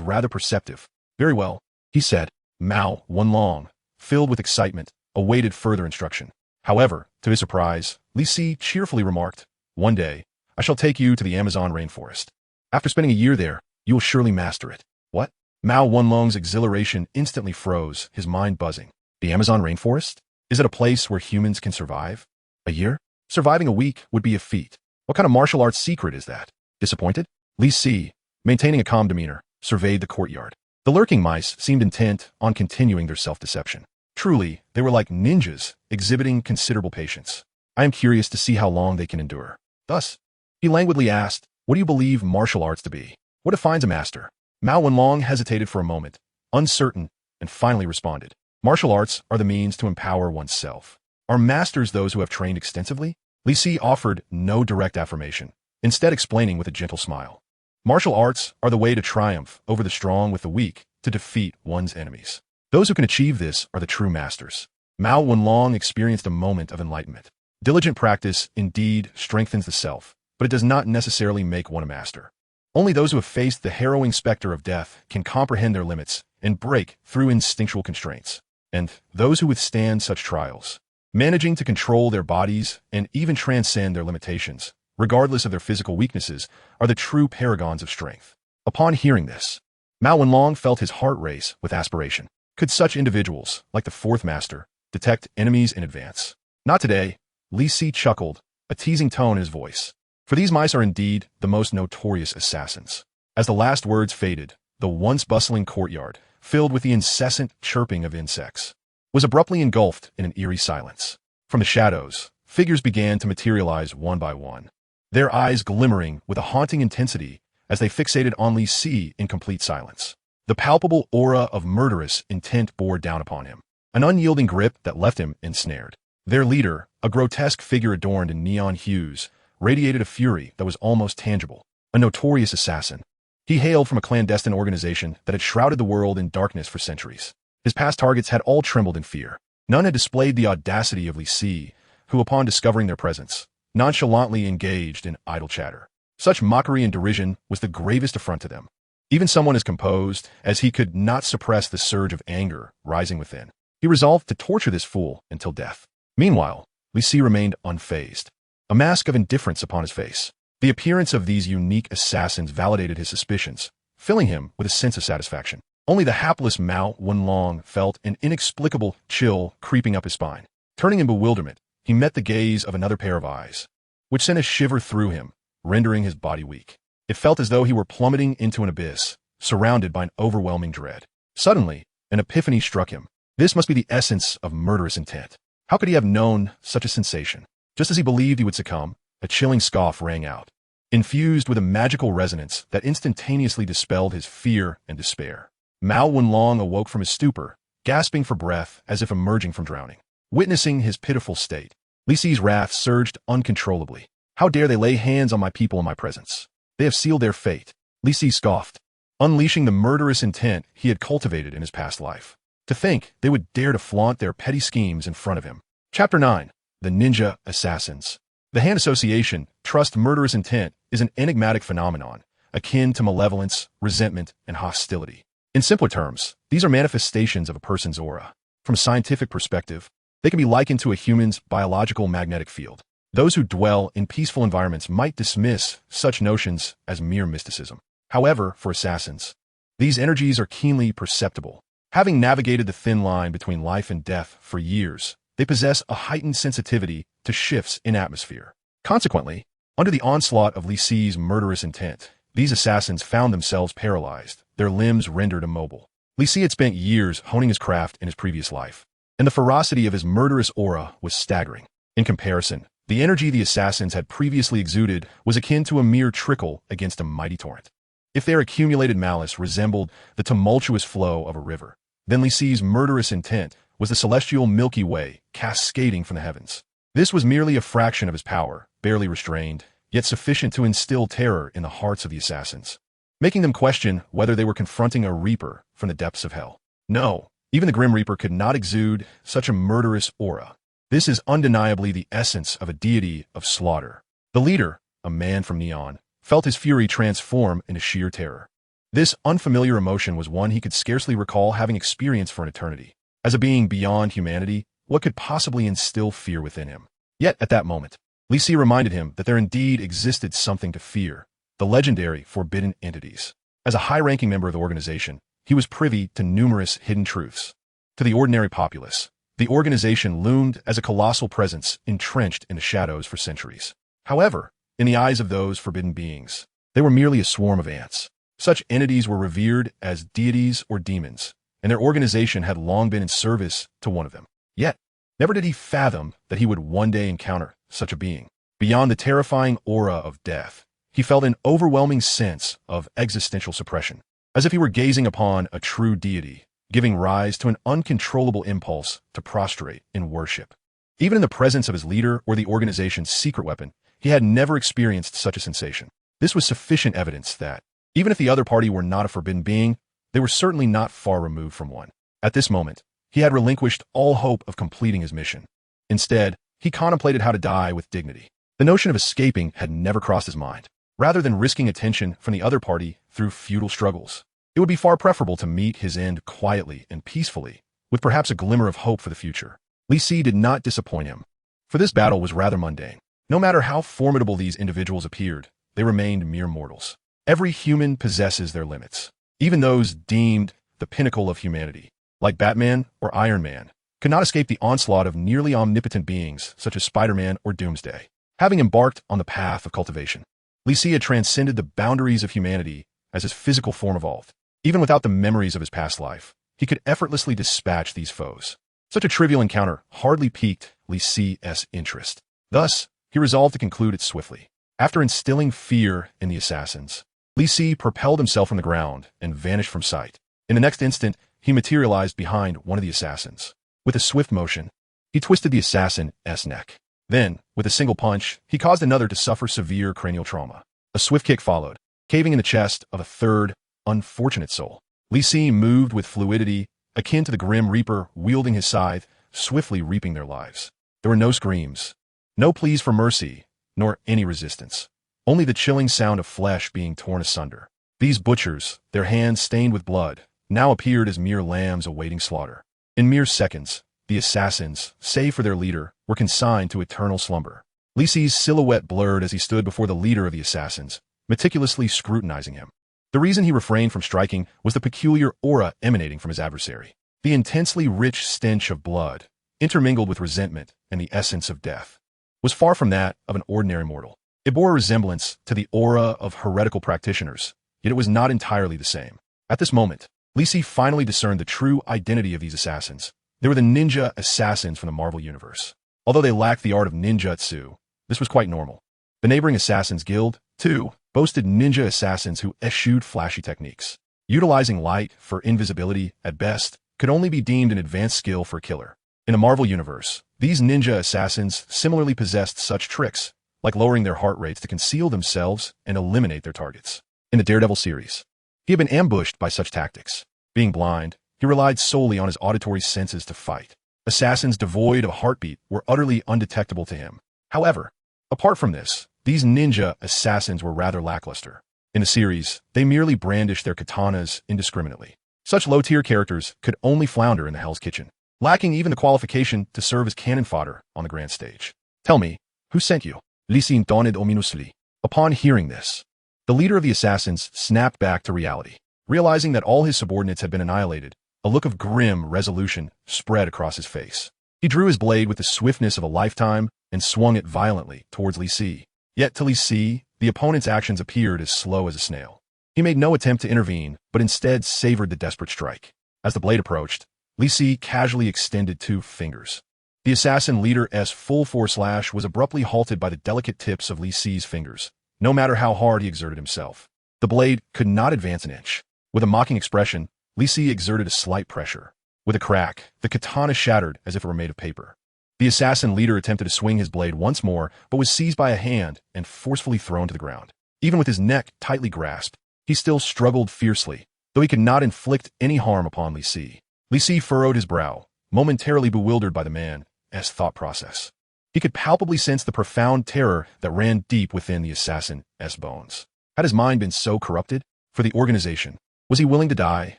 rather perceptive." "Very well," he said. Mao Wenlong, filled with excitement, awaited further instruction. However, to his surprise, Li Si cheerfully remarked, "One day, I shall take you to the Amazon rainforest. After spending a year there, you will surely master it." "What?" Mao Wenlong's exhilaration instantly froze, his mind buzzing. "The Amazon rainforest? Is it a place where humans can survive? A year? Surviving a week would be a feat. What kind of martial arts secret is that?" Disappointed? Li Si, maintaining a calm demeanor, surveyed the courtyard. The lurking mice seemed intent on continuing their self-deception. Truly, they were like ninjas, exhibiting considerable patience. "I am curious to see how long they can endure." Thus, he languidly asked, "What do you believe martial arts to be? What defines a master?" Mao Wenlong hesitated for a moment, uncertain, and finally responded, "Martial arts are the means to empower oneself. Are masters those who have trained extensively?" Li Si offered no direct affirmation, instead explaining with a gentle smile, "Martial arts are the way to triumph over the strong with the weak, to defeat one's enemies. Those who can achieve this are the true masters." Mao Wenlong experienced a moment of enlightenment. Diligent practice indeed strengthens the self, but it does not necessarily make one a master. Only those who have faced the harrowing specter of death can comprehend their limits and break through instinctual constraints. And those who withstand such trials, managing to control their bodies and even transcend their limitations, regardless of their physical weaknesses, are the true paragons of strength. Upon hearing this, Mao Wenlong felt his heart race with aspiration. Could such individuals, like the fourth master, detect enemies in advance? Not today, Li Si chuckled, a teasing tone in his voice. For these mice are indeed the most notorious assassins. As the last words faded, the once bustling courtyard, filled with the incessant chirping of insects, was abruptly engulfed in an eerie silence. From the shadows, figures began to materialize one by one, their eyes glimmering with a haunting intensity as they fixated on Li Si in complete silence. The palpable aura of murderous intent bore down upon him, an unyielding grip that left him ensnared. Their leader, a grotesque figure adorned in neon hues, radiated a fury that was almost tangible. A notorious assassin. He hailed from a clandestine organization that had shrouded the world in darkness for centuries. His past targets had all trembled in fear. None had displayed the audacity of Li Si, who, upon discovering their presence, nonchalantly engaged in idle chatter. Such mockery and derision was the gravest affront to them. Even someone as composed as he could not suppress the surge of anger rising within. He resolved to torture this fool until death. Meanwhile, Li Si remained unfazed, a mask of indifference upon his face. The appearance of these unique assassins validated his suspicions, filling him with a sense of satisfaction. Only the hapless Mao Wenlong felt an inexplicable chill creeping up his spine. Turning in bewilderment, he met the gaze of another pair of eyes, which sent a shiver through him, rendering his body weak. It felt as though he were plummeting into an abyss, surrounded by an overwhelming dread. Suddenly, an epiphany struck him. This must be the essence of murderous intent. How could he have known such a sensation? Just as he believed he would succumb, a chilling scoff rang out, infused with a magical resonance that instantaneously dispelled his fear and despair. Mao Wenlong awoke from his stupor, gasping for breath as if emerging from drowning. Witnessing his pitiful state, Li Si's wrath surged uncontrollably. How dare they lay hands on my people in my presence? They have sealed their fate. Li Si scoffed, unleashing the murderous intent he had cultivated in his past life. To think they would dare to flaunt their petty schemes in front of him. Chapter 9. The Ninja Assassins. The hand association, trust murderous intent, is an enigmatic phenomenon, akin to malevolence, resentment, and hostility. In simpler terms, these are manifestations of a person's aura. From a scientific perspective, they can be likened to a human's biological magnetic field. Those who dwell in peaceful environments might dismiss such notions as mere mysticism. However, for assassins, these energies are keenly perceptible. Having navigated the thin line between life and death for years, they possess a heightened sensitivity to shifts in atmosphere. Consequently, under the onslaught of Li Si's murderous intent, these assassins found themselves paralyzed, their limbs rendered immobile. Li Si had spent years honing his craft in his previous life, and the ferocity of his murderous aura was staggering. In comparison, the energy the assassins had previously exuded was akin to a mere trickle against a mighty torrent. If their accumulated malice resembled the tumultuous flow of a river, then Li Si's murderous intent was the celestial Milky Way cascading from the heavens. This was merely a fraction of his power, barely restrained, yet sufficient to instill terror in the hearts of the assassins, making them question whether they were confronting a reaper from the depths of hell. No, even the Grim Reaper could not exude such a murderous aura. This is undeniably the essence of a deity of slaughter. The leader, a man from Neon, felt his fury transform into sheer terror. This unfamiliar emotion was one he could scarcely recall having experienced for an eternity. As a being beyond humanity, what could possibly instill fear within him? Yet, at that moment, Li Si reminded him that there indeed existed something to fear, the legendary forbidden entities. As a high-ranking member of the organization, he was privy to numerous hidden truths. To the ordinary populace, the organization loomed as a colossal presence entrenched in the shadows for centuries. However, in the eyes of those forbidden beings, they were merely a swarm of ants. Such entities were revered as deities or demons, and their organization had long been in service to one of them. Yet, never did he fathom that he would one day encounter such a being. Beyond the terrifying aura of death, he felt an overwhelming sense of existential suppression, as if he were gazing upon a true deity, giving rise to an uncontrollable impulse to prostrate in worship. Even in the presence of his leader or the organization's secret weapon, he had never experienced such a sensation. This was sufficient evidence that, even if the other party were not a forbidden being, they were certainly not far removed from one. At this moment, he had relinquished all hope of completing his mission. Instead, he contemplated how to die with dignity. The notion of escaping had never crossed his mind. Rather than risking attention from the other party through futile struggles, it would be far preferable to meet his end quietly and peacefully, with perhaps a glimmer of hope for the future. Li Si did not disappoint him, for this battle was rather mundane. No matter how formidable these individuals appeared, they remained mere mortals. Every human possesses their limits. Even those deemed the pinnacle of humanity, like Batman or Iron Man, could not escape the onslaught of nearly omnipotent beings such as Spider-Man or Doomsday. Having embarked on the path of cultivation, Li Si had transcended the boundaries of humanity as his physical form evolved. Even without the memories of his past life, he could effortlessly dispatch these foes. Such a trivial encounter hardly piqued Li Si's interest. Thus, he resolved to conclude it swiftly. After instilling fear in the assassins, Li Si propelled himself from the ground and vanished from sight. In the next instant, he materialized behind one of the assassins. With a swift motion, he twisted the assassin's neck. Then, with a single punch, he caused another to suffer severe cranial trauma. A swift kick followed, caving in the chest of a third, unfortunate soul. Li Si moved with fluidity, akin to the Grim Reaper wielding his scythe, swiftly reaping their lives. There were no screams, no pleas for mercy, nor any resistance. Only the chilling sound of flesh being torn asunder. These butchers, their hands stained with blood, now appeared as mere lambs awaiting slaughter. In mere seconds, the assassins, save for their leader, were consigned to eternal slumber. Li Si's silhouette blurred as he stood before the leader of the assassins, meticulously scrutinizing him. The reason he refrained from striking was the peculiar aura emanating from his adversary. The intensely rich stench of blood, intermingled with resentment and the essence of death, was far from that of an ordinary mortal. It bore a resemblance to the aura of heretical practitioners, yet it was not entirely the same. At this moment, Li Si finally discerned the true identity of these assassins. They were the ninja assassins from the Marvel Universe. Although they lacked the art of ninjutsu, this was quite normal. The neighboring Assassins Guild, too, boasted ninja assassins who eschewed flashy techniques. Utilizing light for invisibility, at best, could only be deemed an advanced skill for a killer. In the Marvel Universe, these ninja assassins similarly possessed such tricks, like lowering their heart rates to conceal themselves and eliminate their targets. In the Daredevil series, he had been ambushed by such tactics. Being blind, he relied solely on his auditory senses to fight. Assassins devoid of a heartbeat were utterly undetectable to him. However, apart from this, these ninja assassins were rather lackluster. In the series, they merely brandished their katanas indiscriminately. Such low-tier characters could only flounder in the Hell's Kitchen, lacking even the qualification to serve as cannon fodder on the grand stage. Tell me, who sent you? Lee Sin dawned ominously. Upon hearing this, the leader of the assassins snapped back to reality. Realizing that all his subordinates had been annihilated, a look of grim resolution spread across his face. He drew his blade with the swiftness of a lifetime and swung it violently towards Li Si. Yet to Li Si, the opponent's actions appeared as slow as a snail. He made no attempt to intervene, but instead savored the desperate strike. As the blade approached, Li Si casually extended 2 fingers. The assassin leader's full-force slash was abruptly halted by the delicate tips of Li Si's fingers. No matter how hard he exerted himself, the blade could not advance an inch. With a mocking expression, Li Si exerted a slight pressure. With a crack, the katana shattered as if it were made of paper. The assassin leader attempted to swing his blade once more, but was seized by a hand and forcefully thrown to the ground. Even with his neck tightly grasped, he still struggled fiercely, though he could not inflict any harm upon Li Si. Li Si furrowed his brow, momentarily bewildered by the man's thought process. He could palpably sense the profound terror that ran deep within the assassin's bones. Had his mind been so corrupted? For the organization, was he willing to die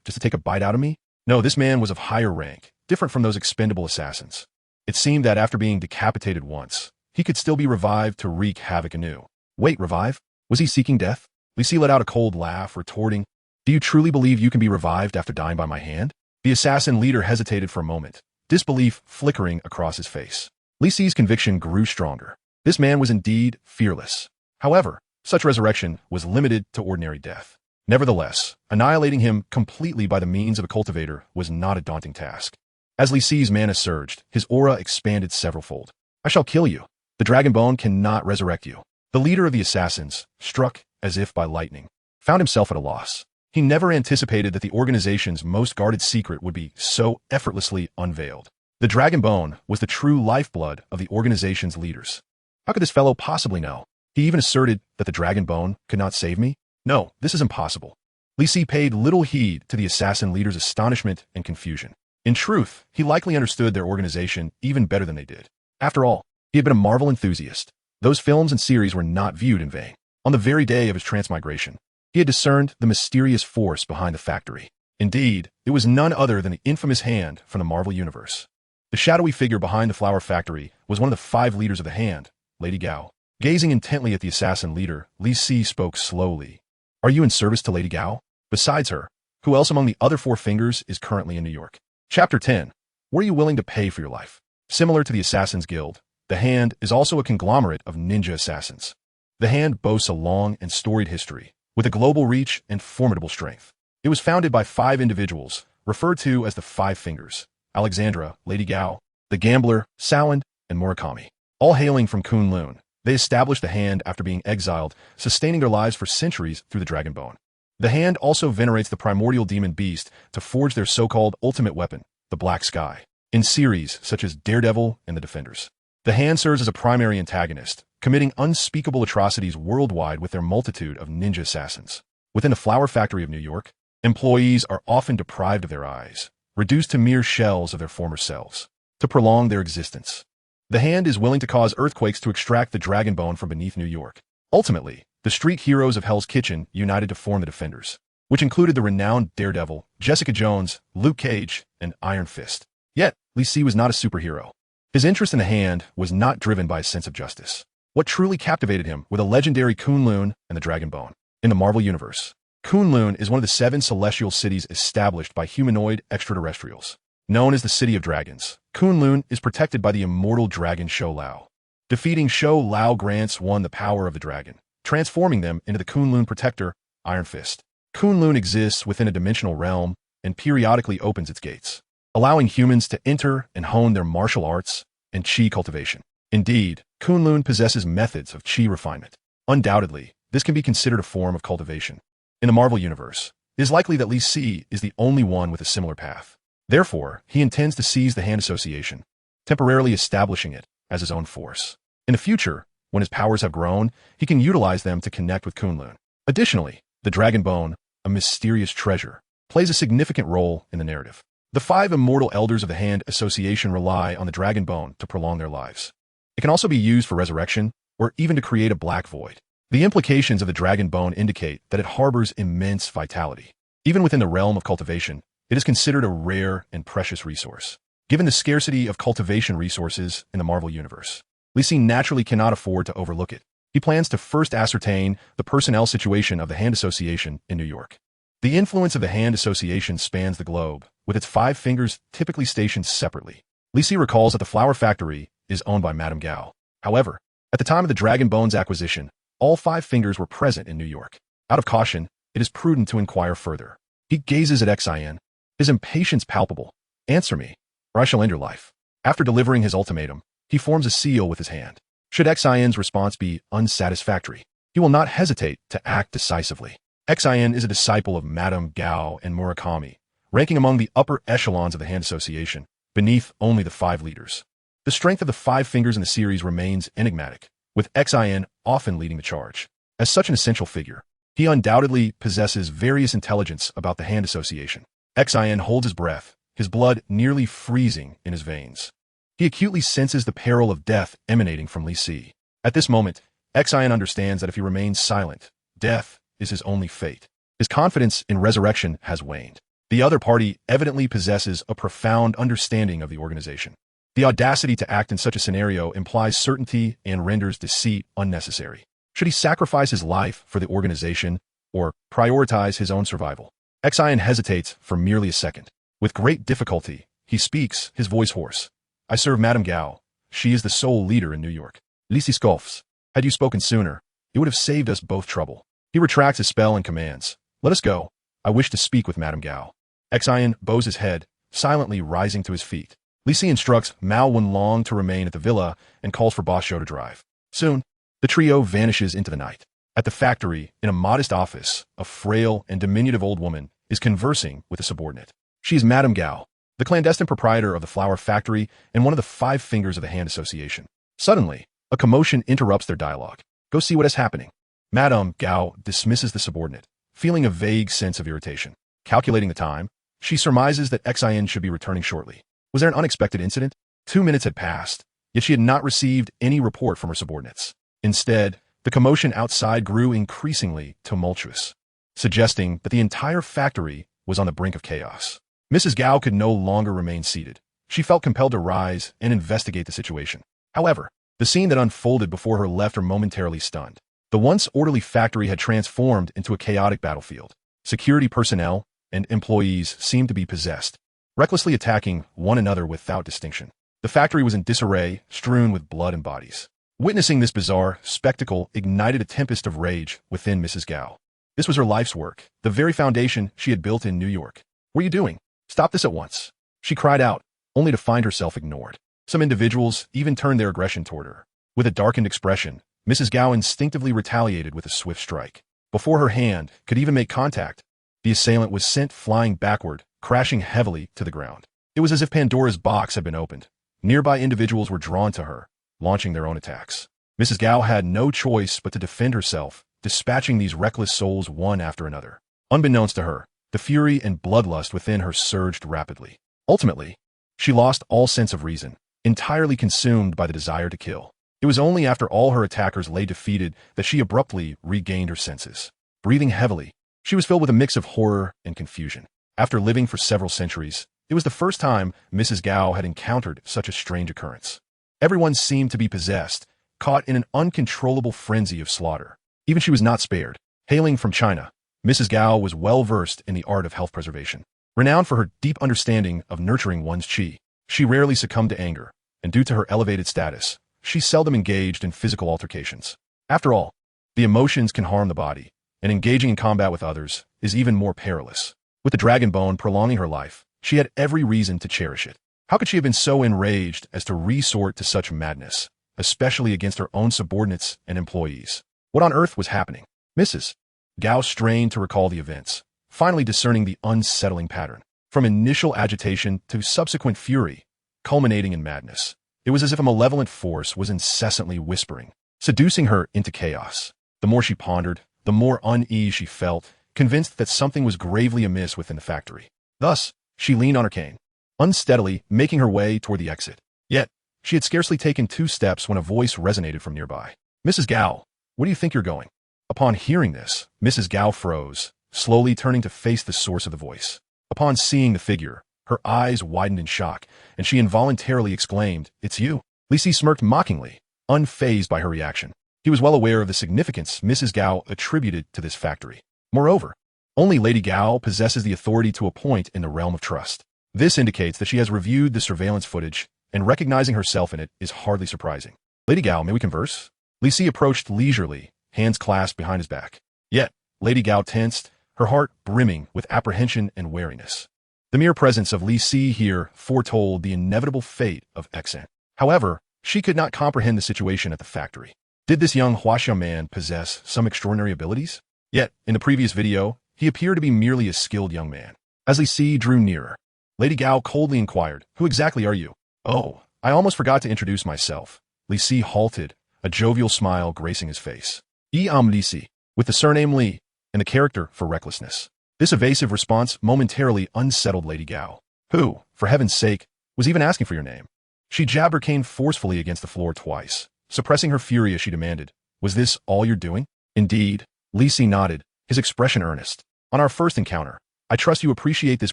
just to take a bite out of me? No, this man was of higher rank, different from those expendable assassins. It seemed that after being decapitated once, he could still be revived to wreak havoc anew. Wait, revive? Was he seeking death? Li Si let out a cold laugh, retorting, "Do you truly believe you can be revived after dying by my hand?" The assassin leader hesitated for a moment, disbelief flickering across his face. Li Si's conviction grew stronger. This man was indeed fearless. However, such resurrection was limited to ordinary death. Nevertheless, annihilating him completely by the means of a cultivator was not a daunting task. As Li Si's mana surged, his aura expanded severalfold. "I shall kill you. The dragon bone cannot resurrect you." The leader of the assassins, struck as if by lightning, found himself at a loss. He never anticipated that the organization's most guarded secret would be so effortlessly unveiled. The dragon bone was the true lifeblood of the organization's leaders. How could this fellow possibly know? He even asserted that the dragon bone could not save me? No, this is impossible. Li Si paid little heed to the assassin leader's astonishment and confusion. In truth, he likely understood their organization even better than they did. After all, he had been a Marvel enthusiast. Those films and series were not viewed in vain. On the very day of his transmigration, he had discerned the mysterious force behind the factory. Indeed, it was none other than the infamous hand from the Marvel Universe. The shadowy figure behind the flower factory was one of the 5 leaders of the hand, Lady Gao. Gazing intently at the assassin leader, Li Si spoke slowly. "Are you in service to Lady Gao? Besides her, who else among the other 4 fingers is currently in New York?" Chapter 10. Were you willing to pay for your life? Similar to the Assassin's Guild, the Hand is also a conglomerate of ninja assassins. The Hand boasts a long and storied history, with a global reach and formidable strength. It was founded by 5 individuals, referred to as the 5 Fingers: Alexandra, Lady Gao, the Gambler, Sowand, and Murakami. All hailing from Kunlun, they established the Hand after being exiled, sustaining their lives for centuries through the dragon bone. The Hand also venerates the primordial demon beast to forge their so-called ultimate weapon, the Black Sky, in series such as Daredevil and the Defenders. The Hand serves as a primary antagonist, committing unspeakable atrocities worldwide with their multitude of ninja assassins. Within the flower factory of New York, employees are often deprived of their eyes, reduced to mere shells of their former selves, to prolong their existence. The Hand is willing to cause earthquakes to extract the dragon bone from beneath New York. Ultimately, the street heroes of Hell's Kitchen united to form the Defenders, which included the renowned Daredevil, Jessica Jones, Luke Cage, and Iron Fist. Yet, Li Si was not a superhero. His interest in the Hand was not driven by a sense of justice. What truly captivated him were the legendary Kunlun and the Dragon Bone. In the Marvel Universe, Kunlun is one of the 7 celestial cities established by humanoid extraterrestrials. Known as the City of Dragons, Kunlun is protected by the immortal dragon Shou Lao. Defeating Shou Lao grants one the power of the dragon, transforming them into the Kunlun Protector, Iron Fist. Kunlun exists within a dimensional realm and periodically opens its gates, allowing humans to enter and hone their martial arts and chi cultivation. Indeed, Kunlun possesses methods of chi refinement. Undoubtedly, this can be considered a form of cultivation. In the Marvel Universe, it is likely that Li Si is the only one with a similar path. Therefore, he intends to seize the Hand Association, temporarily establishing it as his own force. In the future, when his powers have grown, he can utilize them to connect with Kunlun. Additionally, the dragon bone, a mysterious treasure, plays a significant role in the narrative. The 5 immortal elders of the Hand Association rely on the dragon bone to prolong their lives. It can also be used for resurrection, or even to create a black void. The implications of the dragon bone indicate that it harbors immense vitality. Even within the realm of cultivation, it is considered a rare and precious resource. Given the scarcity of cultivation resources in the Marvel Universe, Lee Sin naturally cannot afford to overlook it. He plans to first ascertain the personnel situation of the Hand Association in New York. The influence of the Hand Association spans the globe, with its 5 fingers typically stationed separately. Lee Sin recalls that the flower factory is owned by Madame Gao. However, at the time of the Dragon Bone's acquisition, all 5 fingers were present in New York. Out of caution, it is prudent to inquire further. He gazes at Xin, his impatience palpable. Answer me, or I shall end your life. After delivering his ultimatum, he forms a seal with his hand. Should Xin's response be unsatisfactory, he will not hesitate to act decisively. Xin is a disciple of Madame Gao and Murakami, ranking among the upper echelons of the Hand Association, beneath only the 5 leaders. The strength of the 5 fingers in the series remains enigmatic, with Xin often leading the charge. As such an essential figure, he undoubtedly possesses various intelligence about the Hand Association. Xin holds his breath, his blood nearly freezing in his veins. He acutely senses the peril of death emanating from Lee Sin. At this moment, Xin understands that if he remains silent, death is his only fate. His confidence in resurrection has waned. The other party evidently possesses a profound understanding of the organization. The audacity to act in such a scenario implies certainty and renders deceit unnecessary. Should he sacrifice his life for the organization or prioritize his own survival? Xin hesitates for merely a second. With great difficulty, he speaks, his voice hoarse. I serve Madame Gao. She is the sole leader in New York. Lee Sin scoffs. Had you spoken sooner, it would have saved us both trouble. He retracts his spell and commands. Let us go. I wish to speak with Madame Gao. Xin bows his head, silently rising to his feet. Lee Sin instructs Mao Wenlong to remain at the villa and calls for Boss Zhou to drive. Soon, the trio vanishes into the night. At the factory, in a modest office, a frail and diminutive old woman is conversing with a subordinate. She is Madame Gao, the clandestine proprietor of the flower factory and one of the 5 fingers of the Hand Association. Suddenly, a commotion interrupts their dialogue. Go see what is happening. Madame Gao dismisses the subordinate, feeling a vague sense of irritation. Calculating the time, she surmises that Xin should be returning shortly. Was there an unexpected incident? 2 minutes had passed, yet she had not received any report from her subordinates. Instead, the commotion outside grew increasingly tumultuous, suggesting that the entire factory was on the brink of chaos. Mrs. Gao could no longer remain seated. She felt compelled to rise and investigate the situation. However, the scene that unfolded before her left her momentarily stunned. The once orderly factory had transformed into a chaotic battlefield. Security personnel and employees seemed to be possessed, recklessly attacking one another without distinction. The factory was in disarray, strewn with blood and bodies. Witnessing this bizarre spectacle ignited a tempest of rage within Mrs. Gao. This was her life's work, the very foundation she had built in New York. What are you doing? Stop this at once. She cried out, only to find herself ignored. Some individuals even turned their aggression toward her. With a darkened expression, Mrs. Gao instinctively retaliated with a swift strike. Before her hand could even make contact, the assailant was sent flying backward, crashing heavily to the ground. It was as if Pandora's box had been opened. Nearby individuals were drawn to her, launching their own attacks. Mrs. Gao had no choice but to defend herself, dispatching these reckless souls one after another. Unbeknownst to her, the fury and bloodlust within her surged rapidly. Ultimately, she lost all sense of reason, entirely consumed by the desire to kill. It was only after all her attackers lay defeated that she abruptly regained her senses. Breathing heavily, she was filled with a mix of horror and confusion. After living for several centuries, it was the first time Mrs. Gao had encountered such a strange occurrence. Everyone seemed to be possessed, caught in an uncontrollable frenzy of slaughter. Even she was not spared. Hailing from China, Mrs. Gao was well versed in the art of health preservation. Renowned for her deep understanding of nurturing one's qi, she rarely succumbed to anger, and due to her elevated status, she seldom engaged in physical altercations. After all, the emotions can harm the body, and engaging in combat with others is even more perilous. With the dragon bone prolonging her life, she had every reason to cherish it. How could she have been so enraged as to resort to such madness, especially against her own subordinates and employees? What on earth was happening? Mrs. Gao strained to recall the events, finally discerning the unsettling pattern. From initial agitation to subsequent fury, culminating in madness. It was as if a malevolent force was incessantly whispering, seducing her into chaos. The more she pondered, the more unease she felt, convinced that something was gravely amiss within the factory. Thus, she leaned on her cane, unsteadily making her way toward the exit. Yet, she had scarcely taken 2 steps when a voice resonated from nearby. "Mrs. Gao, where do you think you're going?" Upon hearing this, Mrs. Gao froze, slowly turning to face the source of the voice. Upon seeing the figure, her eyes widened in shock, and she involuntarily exclaimed, "It's you." Li Si smirked mockingly, unfazed by her reaction. He was well aware of the significance Mrs. Gao attributed to this factory. Moreover, only Lady Gao possesses the authority to appoint in the realm of trust. This indicates that she has reviewed the surveillance footage, and recognizing herself in it is hardly surprising. "Lady Gao, may we converse?" Li Si approached leisurely, hands clasped behind his back. Yet, Lady Gao tensed, her heart brimming with apprehension and wariness. The mere presence of Li Si here foretold the inevitable fate of Xen. However, she could not comprehend the situation at the factory. Did this young Huaxia man possess some extraordinary abilities? Yet, in the previous video, he appeared to be merely a skilled young man. As Li Si drew nearer, Lady Gao coldly inquired, "Who exactly are you?" "Oh, I almost forgot to introduce myself." Li Si halted, a jovial smile gracing his face. "I am Li Si, with the surname Li, and the character for recklessness." This evasive response momentarily unsettled Lady Gao. Who, for heaven's sake, was even asking for your name? She jabbed her cane forcefully against the floor twice, suppressing her fury as she demanded, "Was this all you're doing?" "Indeed." Li Si nodded, his expression earnest. "On our first encounter, I trust you appreciate this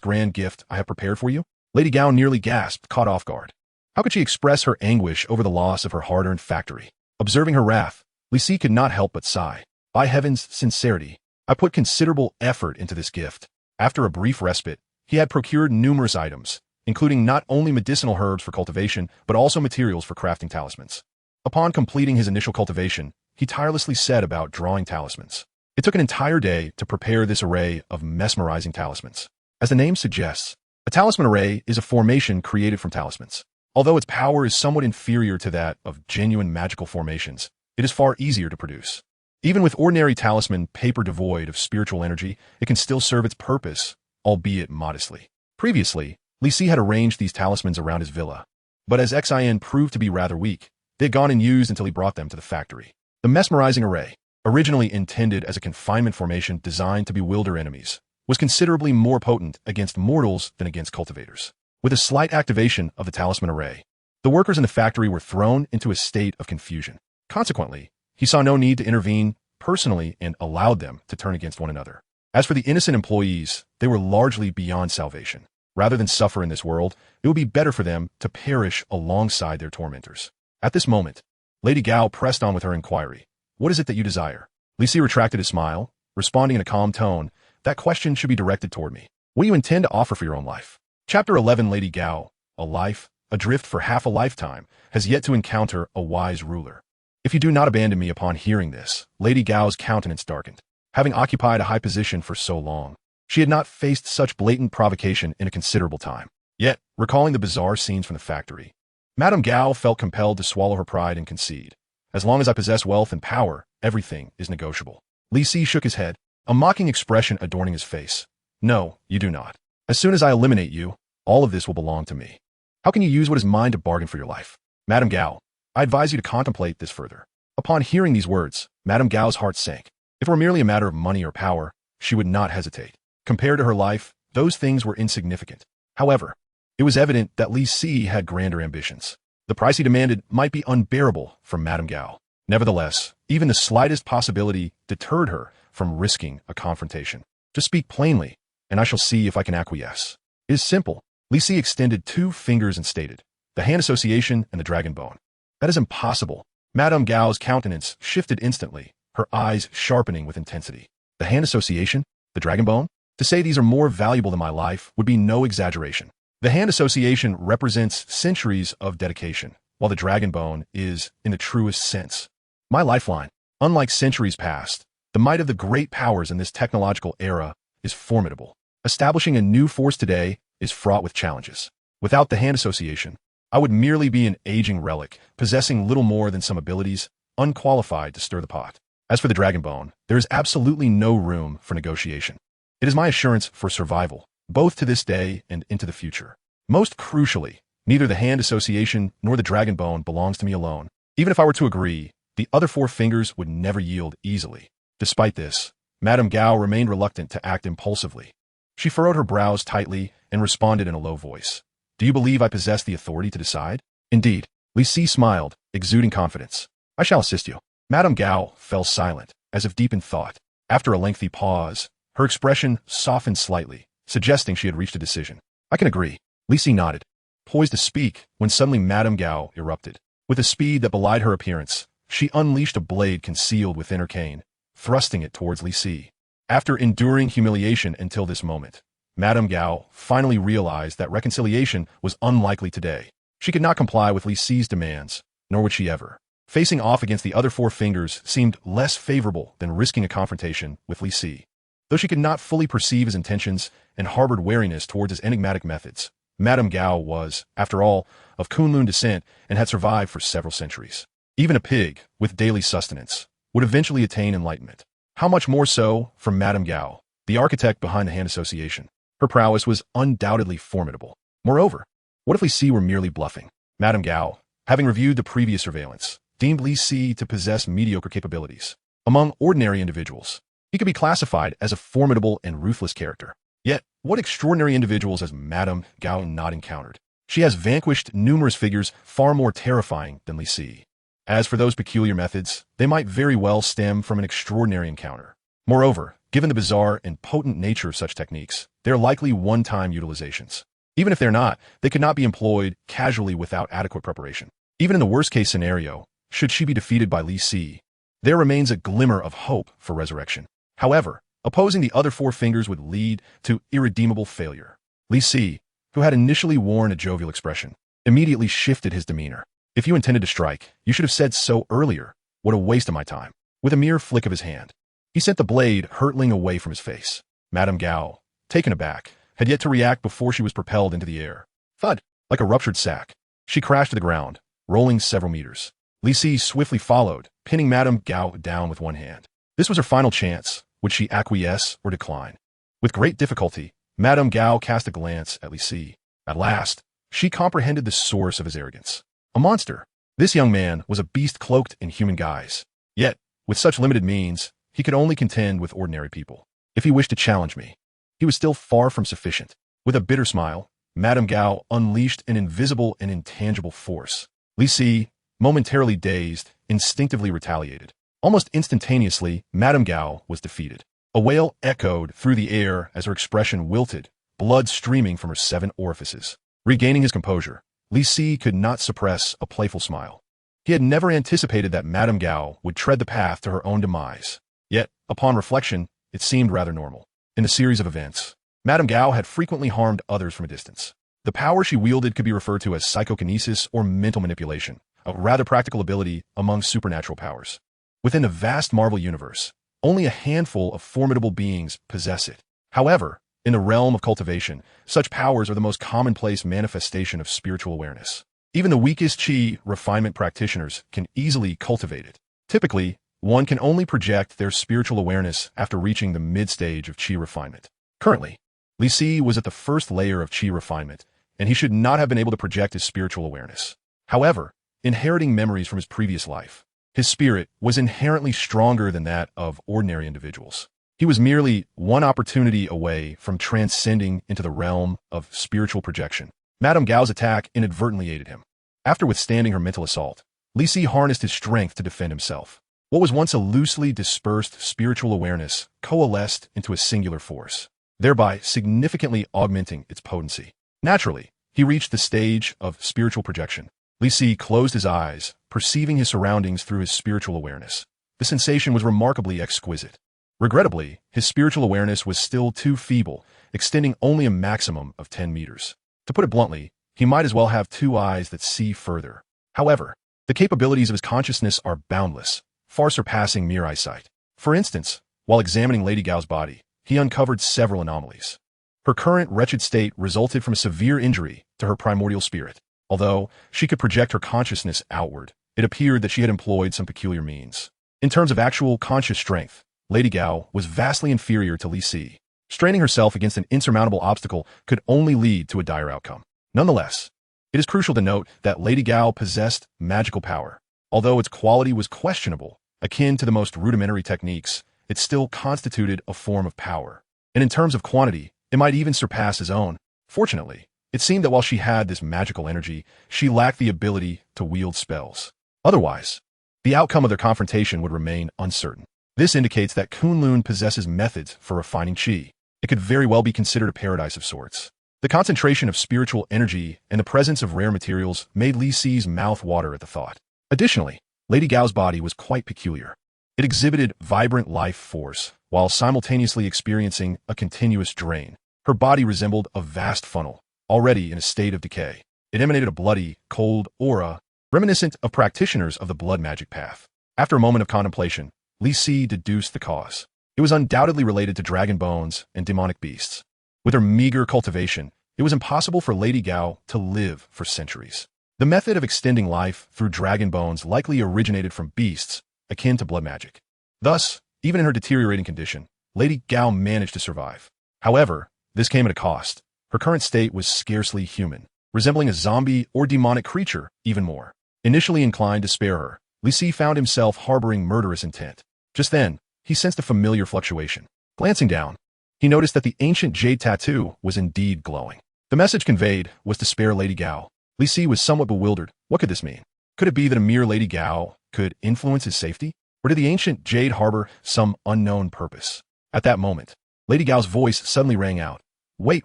grand gift I have prepared for you?" Lady Gao nearly gasped, caught off guard. How could she express her anguish over the loss of her hard-earned factory? Observing her wrath, Li Si could not help but sigh. "By heaven's sincerity, I put considerable effort into this gift." After a brief respite, he had procured numerous items, including not only medicinal herbs for cultivation, but also materials for crafting talismans. Upon completing his initial cultivation, he tirelessly set about drawing talismans. It took an entire day to prepare this array of mesmerizing talismans. As the name suggests, a talisman array is a formation created from talismans. Although its power is somewhat inferior to that of genuine magical formations, it is far easier to produce. Even with ordinary talisman paper devoid of spiritual energy, it can still serve its purpose, albeit modestly. Previously, Li Si had arranged these talismans around his villa, but as Xin proved to be rather weak, they had gone unused until he brought them to the factory. The mesmerizing array, originally intended as a confinement formation designed to bewilder enemies, was considerably more potent against mortals than against cultivators. With a slight activation of the talisman array, the workers in the factory were thrown into a state of confusion. Consequently, he saw no need to intervene personally and allowed them to turn against one another. As for the innocent employees, they were largely beyond salvation. Rather than suffer in this world, it would be better for them to perish alongside their tormentors. At this moment, Lady Gao pressed on with her inquiry. "What is it that you desire?" Li Si retracted his smile, responding in a calm tone, "That question should be directed toward me. What do you intend to offer for your own life?" Chapter 11. Lady Gao, a life, adrift for half a lifetime, has yet to encounter a wise ruler. "If you do not abandon me upon hearing this," Lady Gao's countenance darkened. Having occupied a high position for so long, she had not faced such blatant provocation in a considerable time. Yet, recalling the bizarre scenes from the factory, Madame Gao felt compelled to swallow her pride and concede. "As long as I possess wealth and power, everything is negotiable." Li Si shook his head, a mocking expression adorning his face. "No, you do not. As soon as I eliminate you, all of this will belong to me. How can you use what is mine to bargain for your life?" "Madame Gao, I advise you to contemplate this further." Upon hearing these words, Madame Gao's heart sank. If it were merely a matter of money or power, she would not hesitate. Compared to her life, those things were insignificant. However, it was evident that Li Si had grander ambitions. The price he demanded might be unbearable for Madame Gao. Nevertheless, even the slightest possibility deterred her from risking a confrontation. "Just speak plainly, and I shall see if I can acquiesce." "It is simple." Li Si extended 2 fingers and stated, "The hand association and the dragon bone." "That is impossible." Madame Gao's countenance shifted instantly, her eyes sharpening with intensity. "The hand association? The dragon bone? To say these are more valuable than my life would be no exaggeration. The hand association represents centuries of dedication, while the dragon bone is, in the truest sense, my lifeline. Unlike centuries past, the might of the great powers in this technological era is formidable. Establishing a new force today is fraught with challenges. Without the hand association, I would merely be an aging relic, possessing little more than some abilities, unqualified to stir the pot. As for the dragon bone, there is absolutely no room for negotiation. It is my assurance for survival, both to this day and into the future. Most crucially, Neither the hand association nor the dragon bone belongs to me alone. Even if I were to agree, the other four fingers would never yield easily. Despite this, Madame Gao remained reluctant to act impulsively. She furrowed her brows tightly and responded in a low voice. Do you believe I possess the authority to decide? Indeed. Li Si smiled, exuding confidence. I shall assist you. Madame Gao fell silent, as if deep in thought. After a lengthy pause, her expression softened slightly, suggesting she had reached a decision. I can agree. Li Si nodded, poised to speak, when suddenly Madame Gao erupted. With a speed that belied her appearance, she unleashed a blade concealed within her cane, thrusting it towards Li Si. After enduring humiliation until this moment, Madame Gao finally realized that reconciliation was unlikely today. She could not comply with Li Si's demands, nor would she ever. Facing off against the other four fingers seemed less favorable than risking a confrontation with Li Si. Though she could not fully perceive his intentions and harbored wariness towards his enigmatic methods, Madame Gao was, after all, of Kunlun descent and had survived for several centuries. Even a pig, with daily sustenance, would eventually attain enlightenment. How much more so from Madame Gao, the architect behind the hand association. Her prowess was undoubtedly formidable. Moreover, what if Li Si were merely bluffing? Madame Gao, having reviewed the previous surveillance, deemed Li Si to possess mediocre capabilities. Among ordinary individuals, he could be classified as a formidable and ruthless character. Yet, what extraordinary individuals has Madame Gao not encountered? She has vanquished numerous figures far more terrifying than Li Si. As for those peculiar methods, they might very well stem from an extraordinary encounter. Moreover, given the bizarre and potent nature of such techniques, they are likely one-time utilizations. Even if they're not, they could not be employed casually without adequate preparation. Even in the worst-case scenario, should she be defeated by Li Si, there remains a glimmer of hope for resurrection. However, opposing the other four fingers would lead to irredeemable failure. Li Si, who had initially worn a jovial expression, immediately shifted his demeanor. If you intended to strike, you should have said so earlier. What a waste of my time. With a mere flick of his hand, he sent the blade hurtling away from his face. Madame Gao, taken aback, had yet to react before she was propelled into the air. Thud! Like a ruptured sack, she crashed to the ground, rolling several meters. Li Si swiftly followed, pinning Madame Gao down with one hand. This was her final chance. Would she acquiesce or decline? With great difficulty, Madame Gao cast a glance at Li Si. At last, she comprehended the source of his arrogance. A monster. This young man was a beast cloaked in human guise. Yet, with such limited means, he could only contend with ordinary people. If he wished to challenge me, he was still far from sufficient. With a bitter smile, Madame Gao unleashed an invisible and intangible force. Li Si, momentarily dazed, instinctively retaliated. Almost instantaneously, Madame Gao was defeated. A wail echoed through the air as her expression wilted, blood streaming from her 7 orifices. Regaining his composure, Li Si could not suppress a playful smile. He had never anticipated that Madame Gao would tread the path to her own demise. Yet, upon reflection, it seemed rather normal. In the series of events, Madame Gao had frequently harmed others from a distance. The power she wielded could be referred to as psychokinesis or mental manipulation, a rather practical ability among supernatural powers. Within the vast Marvel universe, only a handful of formidable beings possess it. However, in the realm of cultivation, such powers are the most commonplace manifestation of spiritual awareness. Even the weakest chi refinement practitioners can easily cultivate it. Typically, one can only project their spiritual awareness after reaching the mid-stage of chi refinement. Currently, Li Si was at the first layer of chi refinement, and he should not have been able to project his spiritual awareness. However, inheriting memories from his previous life, his spirit was inherently stronger than that of ordinary individuals. He was merely one opportunity away from transcending into the realm of spiritual projection. Madame Gao's attack inadvertently aided him. After withstanding her mental assault, Li Si harnessed his strength to defend himself. What was once a loosely dispersed spiritual awareness coalesced into a singular force, thereby significantly augmenting its potency. Naturally, he reached the stage of spiritual projection. Li Si closed his eyes, perceiving his surroundings through his spiritual awareness. The sensation was remarkably exquisite. Regrettably, his spiritual awareness was still too feeble, extending only a maximum of 10 meters. To put it bluntly, he might as well have 2 eyes that see further. However, the capabilities of his consciousness are boundless, far surpassing mere eyesight. For instance, while examining Lady Gao's body, he uncovered several anomalies. Her current wretched state resulted from a severe injury to her primordial spirit. Although she could project her consciousness outward, it appeared that she had employed some peculiar means. In terms of actual conscious strength, Lady Gao was vastly inferior to Li Si. Straining herself against an insurmountable obstacle could only lead to a dire outcome. Nonetheless, It is crucial to note that Lady Gao possessed magical power. Although its quality was questionable, akin to the most rudimentary techniques, it still constituted a form of power. And in terms of quantity, it might even surpass his own. Fortunately, it seemed that while she had this magical energy, she lacked the ability to wield spells. Otherwise, the outcome of their confrontation would remain uncertain. This indicates that Kunlun possesses methods for refining qi. It could very well be considered a paradise of sorts. The concentration of spiritual energy and the presence of rare materials made Li Si's mouth water at the thought. Additionally, Lady Gao's body was quite peculiar. It exhibited vibrant life force, while simultaneously experiencing a continuous drain. Her body resembled a vast funnel, already in a state of decay. It emanated a bloody, cold aura, reminiscent of practitioners of the blood magic path. After a moment of contemplation, Li Si deduced the cause. It was undoubtedly related to dragon bones and demonic beasts. With her meager cultivation, it was impossible for Lady Gao to live for centuries. The method of extending life through dragon bones likely originated from beasts, akin to blood magic. Thus, even in her deteriorating condition, Lady Gao managed to survive. However, this came at a cost. Her current state was scarcely human, resembling a zombie or demonic creature even more. Initially inclined to spare her, Li Si found himself harboring murderous intent. Just then, he sensed a familiar fluctuation. Glancing down, he noticed that the ancient jade tattoo was indeed glowing. The message conveyed was to spare Lady Gao. Li Si was somewhat bewildered. What could this mean? Could it be that a mere Lady Gao could influence his safety? Or did the ancient jade harbor some unknown purpose? At that moment, Lady Gao's voice suddenly rang out. Wait.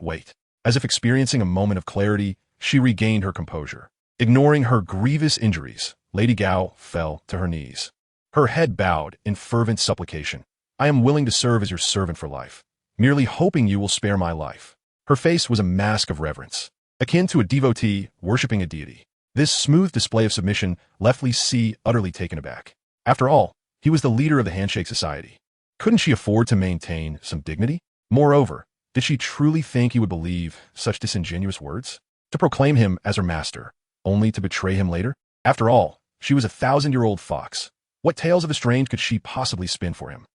As if experiencing a moment of clarity, she regained her composure. Ignoring her grievous injuries, Lady Gao fell to her knees. Her head bowed in fervent supplication. I am willing to serve as your servant for life, merely hoping you will spare my life. Her face was a mask of reverence, akin to a devotee worshipping a deity. This smooth display of submission left Li Si utterly taken aback. After all, he was the leader of the Handshake Society. Couldn't she afford to maintain some dignity? Moreover, did she truly think he would believe such disingenuous words? To proclaim him as her master, only to betray him later? After all, she was a 1,000-year-old fox. What tales of the strange could she possibly spin for him?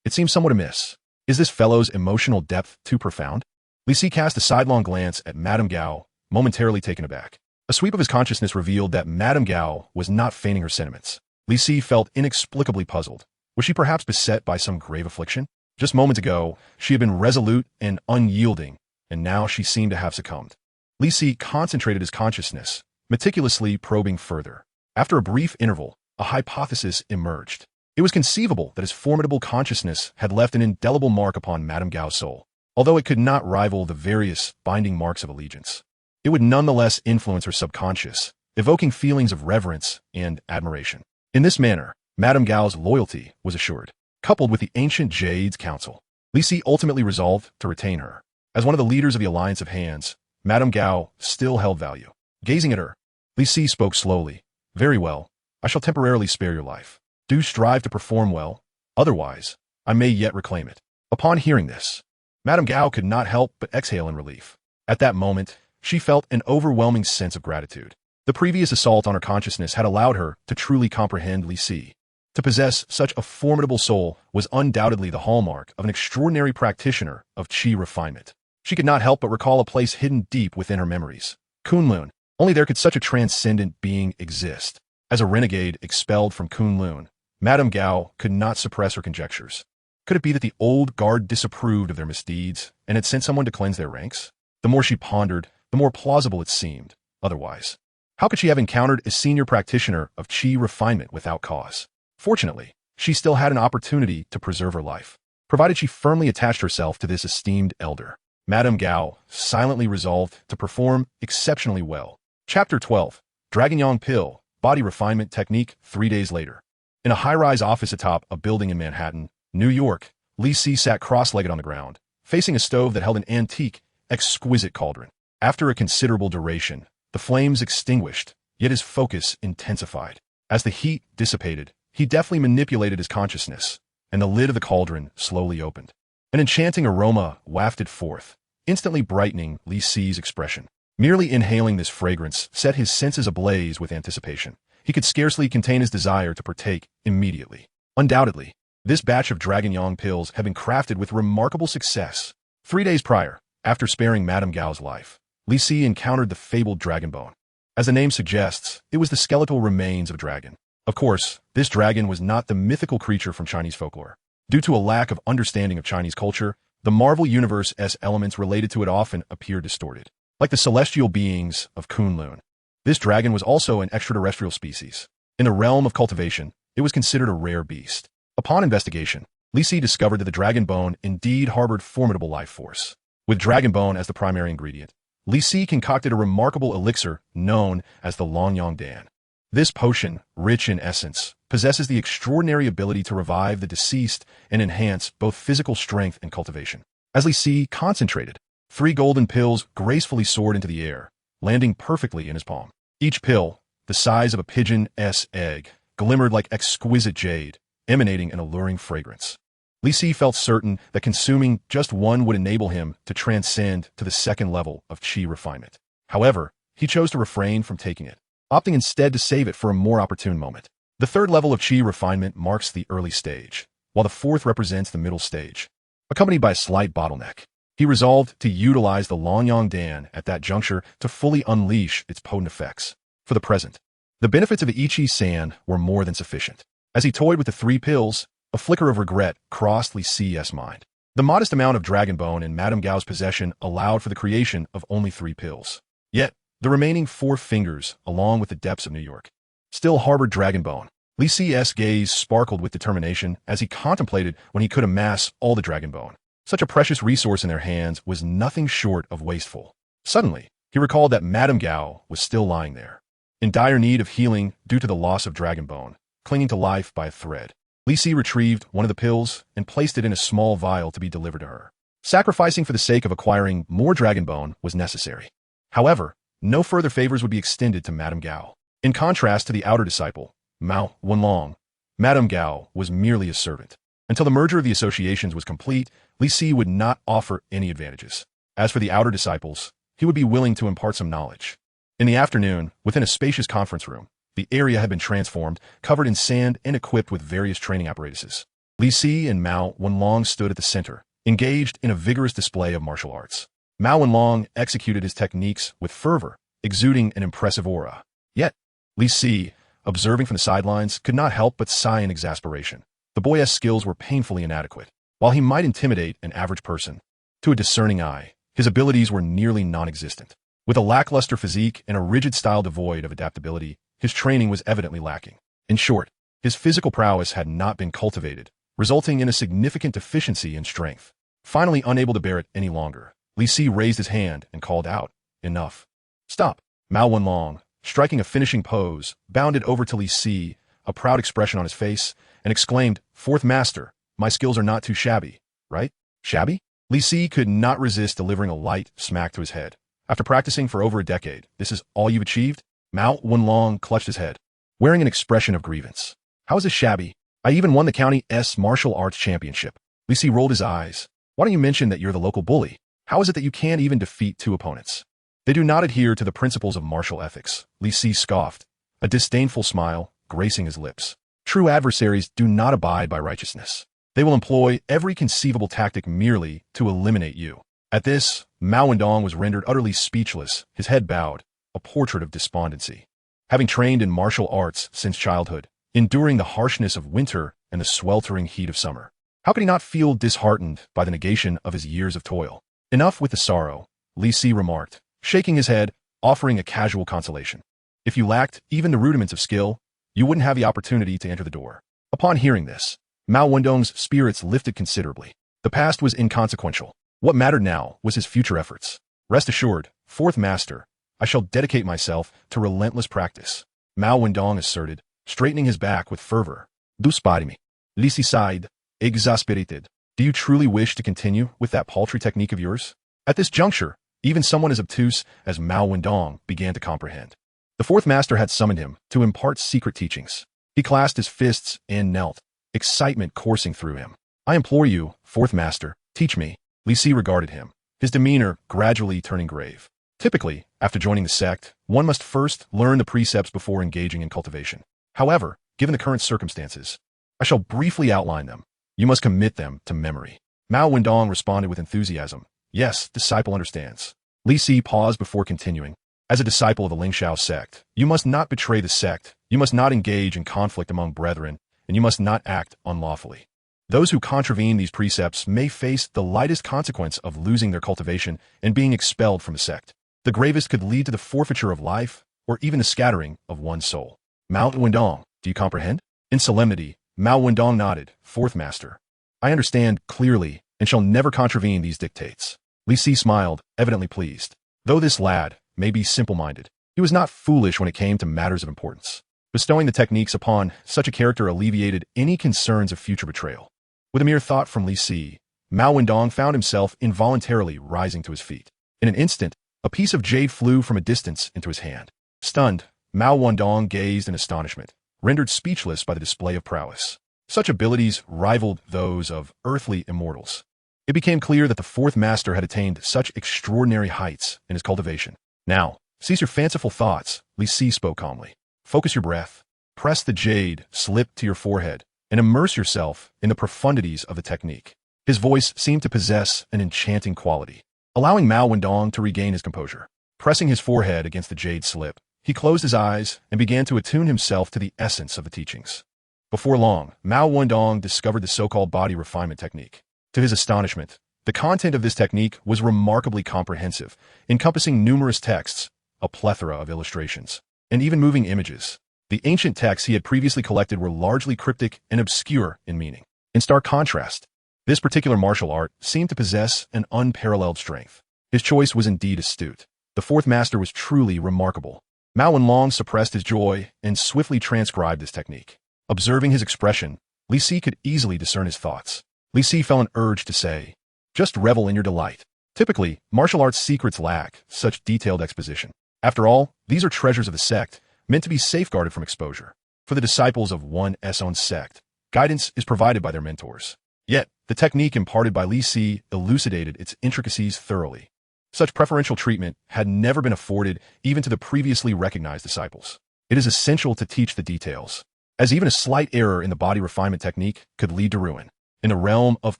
It seems somewhat amiss. Is this fellow's emotional depth too profound? Li Si cast a sidelong glance at Madame Gao, momentarily taken aback. A sweep of his consciousness revealed that Madame Gao was not feigning her sentiments. Li Si felt inexplicably puzzled. Was she perhaps beset by some grave affliction? Just moments ago, she had been resolute and unyielding, and now she seemed to have succumbed. Li Si concentrated his consciousness, meticulously probing further. After a brief interval, a hypothesis emerged. It was conceivable that his formidable consciousness had left an indelible mark upon Madame Gao's soul. Although it could not rival the various binding marks of allegiance, it would nonetheless influence her subconscious, evoking feelings of reverence and admiration. In this manner, Madame Gao's loyalty was assured. Coupled with the ancient Jade's counsel, Li Si ultimately resolved to retain her. As one of the leaders of the Alliance of Hands, Madame Gao still held value. Gazing at her, Li Si spoke slowly. Very well, I shall temporarily spare your life. Do strive to perform well, otherwise, I may yet reclaim it. Upon hearing this, Madame Gao could not help but exhale in relief. At that moment, she felt an overwhelming sense of gratitude. The previous assault on her consciousness had allowed her to truly comprehend Li Si. To possess such a formidable soul was undoubtedly the hallmark of an extraordinary practitioner of qi refinement. She could not help but recall a place hidden deep within her memories. Kunlun. Only there could such a transcendent being exist. As a renegade expelled from Kunlun, Madame Gao could not suppress her conjectures. Could it be that the old guard disapproved of their misdeeds and had sent someone to cleanse their ranks? The more she pondered, the more plausible it seemed. Otherwise, how could she have encountered a senior practitioner of qi refinement without cause? Fortunately, she still had an opportunity to preserve her life, provided she firmly attached herself to this esteemed elder. Madame Gao silently resolved to perform exceptionally well. Chapter 12. Dragon Yang Pill, Body Refinement Technique. 3 days later. In a high-rise office atop a building in Manhattan, New York, Li Si sat cross-legged on the ground, facing a stove that held an antique, exquisite cauldron. After a considerable duration, the flames extinguished, yet his focus intensified. As the heat dissipated, he deftly manipulated his consciousness, and the lid of the cauldron slowly opened. An enchanting aroma wafted forth, instantly brightening Li Si's expression. Merely inhaling this fragrance set his senses ablaze with anticipation. He could scarcely contain his desire to partake immediately. Undoubtedly, this batch of Dragon Yang pills had been crafted with remarkable success. 3 days prior, after sparing Madame Gao's life, Li Si encountered the fabled dragon bone. As the name suggests, it was the skeletal remains of a dragon. Of course, this dragon was not the mythical creature from Chinese folklore. Due to a lack of understanding of Chinese culture, the Marvel Universe's elements related to it often appear distorted. Like the celestial beings of Kunlun, this dragon was also an extraterrestrial species. In the realm of cultivation, it was considered a rare beast. Upon investigation, Li Si discovered that the dragon bone indeed harbored formidable life force. With dragon bone as the primary ingredient, Li Si concocted a remarkable elixir known as the Longyang Dan. This potion, rich in essence, possesses the extraordinary ability to revive the deceased and enhance both physical strength and cultivation. As Li Si concentrated, 3 golden pills gracefully soared into the air, landing perfectly in his palm. Each pill, the size of a pigeon's egg, glimmered like exquisite jade, emanating an alluring fragrance. Li Si felt certain that consuming just one would enable him to transcend to the second level of qi refinement. However, he chose to refrain from taking it, opting instead to save it for a more opportune moment. The third level of qi refinement marks the early stage, while the fourth represents the middle stage. Accompanied by a slight bottleneck, he resolved to utilize the Longyang Dan at that juncture to fully unleash its potent effects. For the present, the benefits of the I Chi San were more than sufficient. As he toyed with the 3 pills, a flicker of regret crossed Li Si's mind. The modest amount of dragon bone in Madame Gao's possession allowed for the creation of only 3 pills. Yet, the remaining 4 fingers, along with the depths of New York, still harbored dragon bone. Li Si's gaze sparkled with determination as he contemplated when he could amass all the dragon bone. Such a precious resource in their hands was nothing short of wasteful. Suddenly, he recalled that Madame Gao was still lying there, in dire need of healing due to the loss of dragon bone, clinging to life by a thread. Li Si retrieved one of the pills and placed it in a small vial to be delivered to her. Sacrificing for the sake of acquiring more dragon bone was necessary. However, no further favors would be extended to Madame Gao. In contrast to the outer disciple, Mao Wenlong, Madame Gao was merely a servant. Until the merger of the associations was complete, Li Si would not offer any advantages. As for the outer disciples, he would be willing to impart some knowledge. In the afternoon, within a spacious conference room, the area had been transformed, covered in sand and equipped with various training apparatuses. Li Si and Mao Wenlong stood at the center, engaged in a vigorous display of martial arts. Mao Wenlong executed his techniques with fervor, exuding an impressive aura. Yet, Li Si, observing from the sidelines, could not help but sigh in exasperation. The boy's skills were painfully inadequate. While he might intimidate an average person, to a discerning eye, his abilities were nearly non-existent. With a lackluster physique and a rigid style devoid of adaptability, his training was evidently lacking. In short, his physical prowess had not been cultivated, resulting in a significant deficiency in strength. Finally unable to bear it any longer, Li Si raised his hand and called out, "Enough. Stop." Mao Wenlong, striking a finishing pose, bounded over to Li Si, a proud expression on his face, and exclaimed, "Fourth Master, my skills are not too shabby, right?" Shabby? Li Si could not resist delivering a light smack to his head. After practicing for over a decade, this is all you've achieved? Mao Wenlong clutched his head, wearing an expression of grievance. How is this shabby? I even won the county's martial arts championship. Li Si rolled his eyes. Why don't you mention that you're the local bully? How is it that you can't even defeat 2 opponents? They do not adhere to the principles of martial ethics, Li Si scoffed, a disdainful smile gracing his lips. True adversaries do not abide by righteousness. They will employ every conceivable tactic merely to eliminate you. At this, Mao Wenlong was rendered utterly speechless, his head bowed, a portrait of despondency. Having trained in martial arts since childhood, enduring the harshness of winter and the sweltering heat of summer, how could he not feel disheartened by the negation of his years of toil? Enough with the sorrow, Li Si remarked, shaking his head, offering a casual consolation. If you lacked even the rudiments of skill, you wouldn't have the opportunity to enter the door. Upon hearing this, Mao Wenlong's spirits lifted considerably. The past was inconsequential. What mattered now was his future efforts. Rest assured, Fourth Master, I shall dedicate myself to relentless practice, Mao Wenlong asserted, straightening his back with fervor. "Du spari me." Li Si sighed, exasperated. "Do you truly wish to continue with that paltry technique of yours?" At this juncture, even someone as obtuse as Mao Wenlong began to comprehend. The Fourth Master had summoned him to impart secret teachings. He clasped his fists and knelt, excitement coursing through him. "I implore you, Fourth Master, teach me." Li Si regarded him, his demeanor gradually turning grave. Typically, after joining the sect, one must first learn the precepts before engaging in cultivation. However, given the current circumstances, I shall briefly outline them. You must commit them to memory. Mao Wenlong responded with enthusiasm. "Yes, disciple understands." Li Si paused before continuing. As a disciple of the Lingxiao sect, you must not betray the sect, you must not engage in conflict among brethren, and you must not act unlawfully. Those who contravene these precepts may face the lightest consequence of losing their cultivation and being expelled from the sect. The gravest could lead to the forfeiture of life, or even the scattering of one's soul. Mao Wendong, do you comprehend? In solemnity, Mao Wendong nodded. Fourth Master. I understand clearly and shall never contravene these dictates. Li Si smiled, evidently pleased. Though this lad may be simple-minded, he was not foolish when it came to matters of importance. Bestowing the techniques upon such a character alleviated any concerns of future betrayal. With a mere thought from Li Si, Mao Wendong found himself involuntarily rising to his feet. In an instant, a piece of jade flew from a distance into his hand. Stunned, Mao Wendong gazed in astonishment, rendered speechless by the display of prowess. Such abilities rivaled those of earthly immortals. It became clear that the fourth master had attained such extraordinary heights in his cultivation. Now, cease your fanciful thoughts, Li Si spoke calmly. Focus your breath, press the jade slip to your forehead, and immerse yourself in the profundities of the technique. His voice seemed to possess an enchanting quality, allowing Mao Wendong to regain his composure. Pressing his forehead against the jade slip, he closed his eyes and began to attune himself to the essence of the teachings. Before long, Mao Wendong discovered the so-called body refinement technique. To his astonishment, the content of this technique was remarkably comprehensive, encompassing numerous texts, a plethora of illustrations, and even moving images. The ancient texts he had previously collected were largely cryptic and obscure in meaning. In stark contrast, this particular martial art seemed to possess an unparalleled strength. His choice was indeed astute. The fourth master was truly remarkable. Mao Wendong suppressed his joy and swiftly transcribed this technique. Observing his expression, Li Si could easily discern his thoughts. Li Si felt an urge to say, "Just revel in your delight." Typically, martial arts secrets lack such detailed exposition. After all, these are treasures of the sect, meant to be safeguarded from exposure. For the disciples of one's own sect, guidance is provided by their mentors. Yet, the technique imparted by Li Si elucidated its intricacies thoroughly. Such preferential treatment had never been afforded even to the previously recognized disciples. It is essential to teach the details, as even a slight error in the body refinement technique could lead to ruin. In the realm of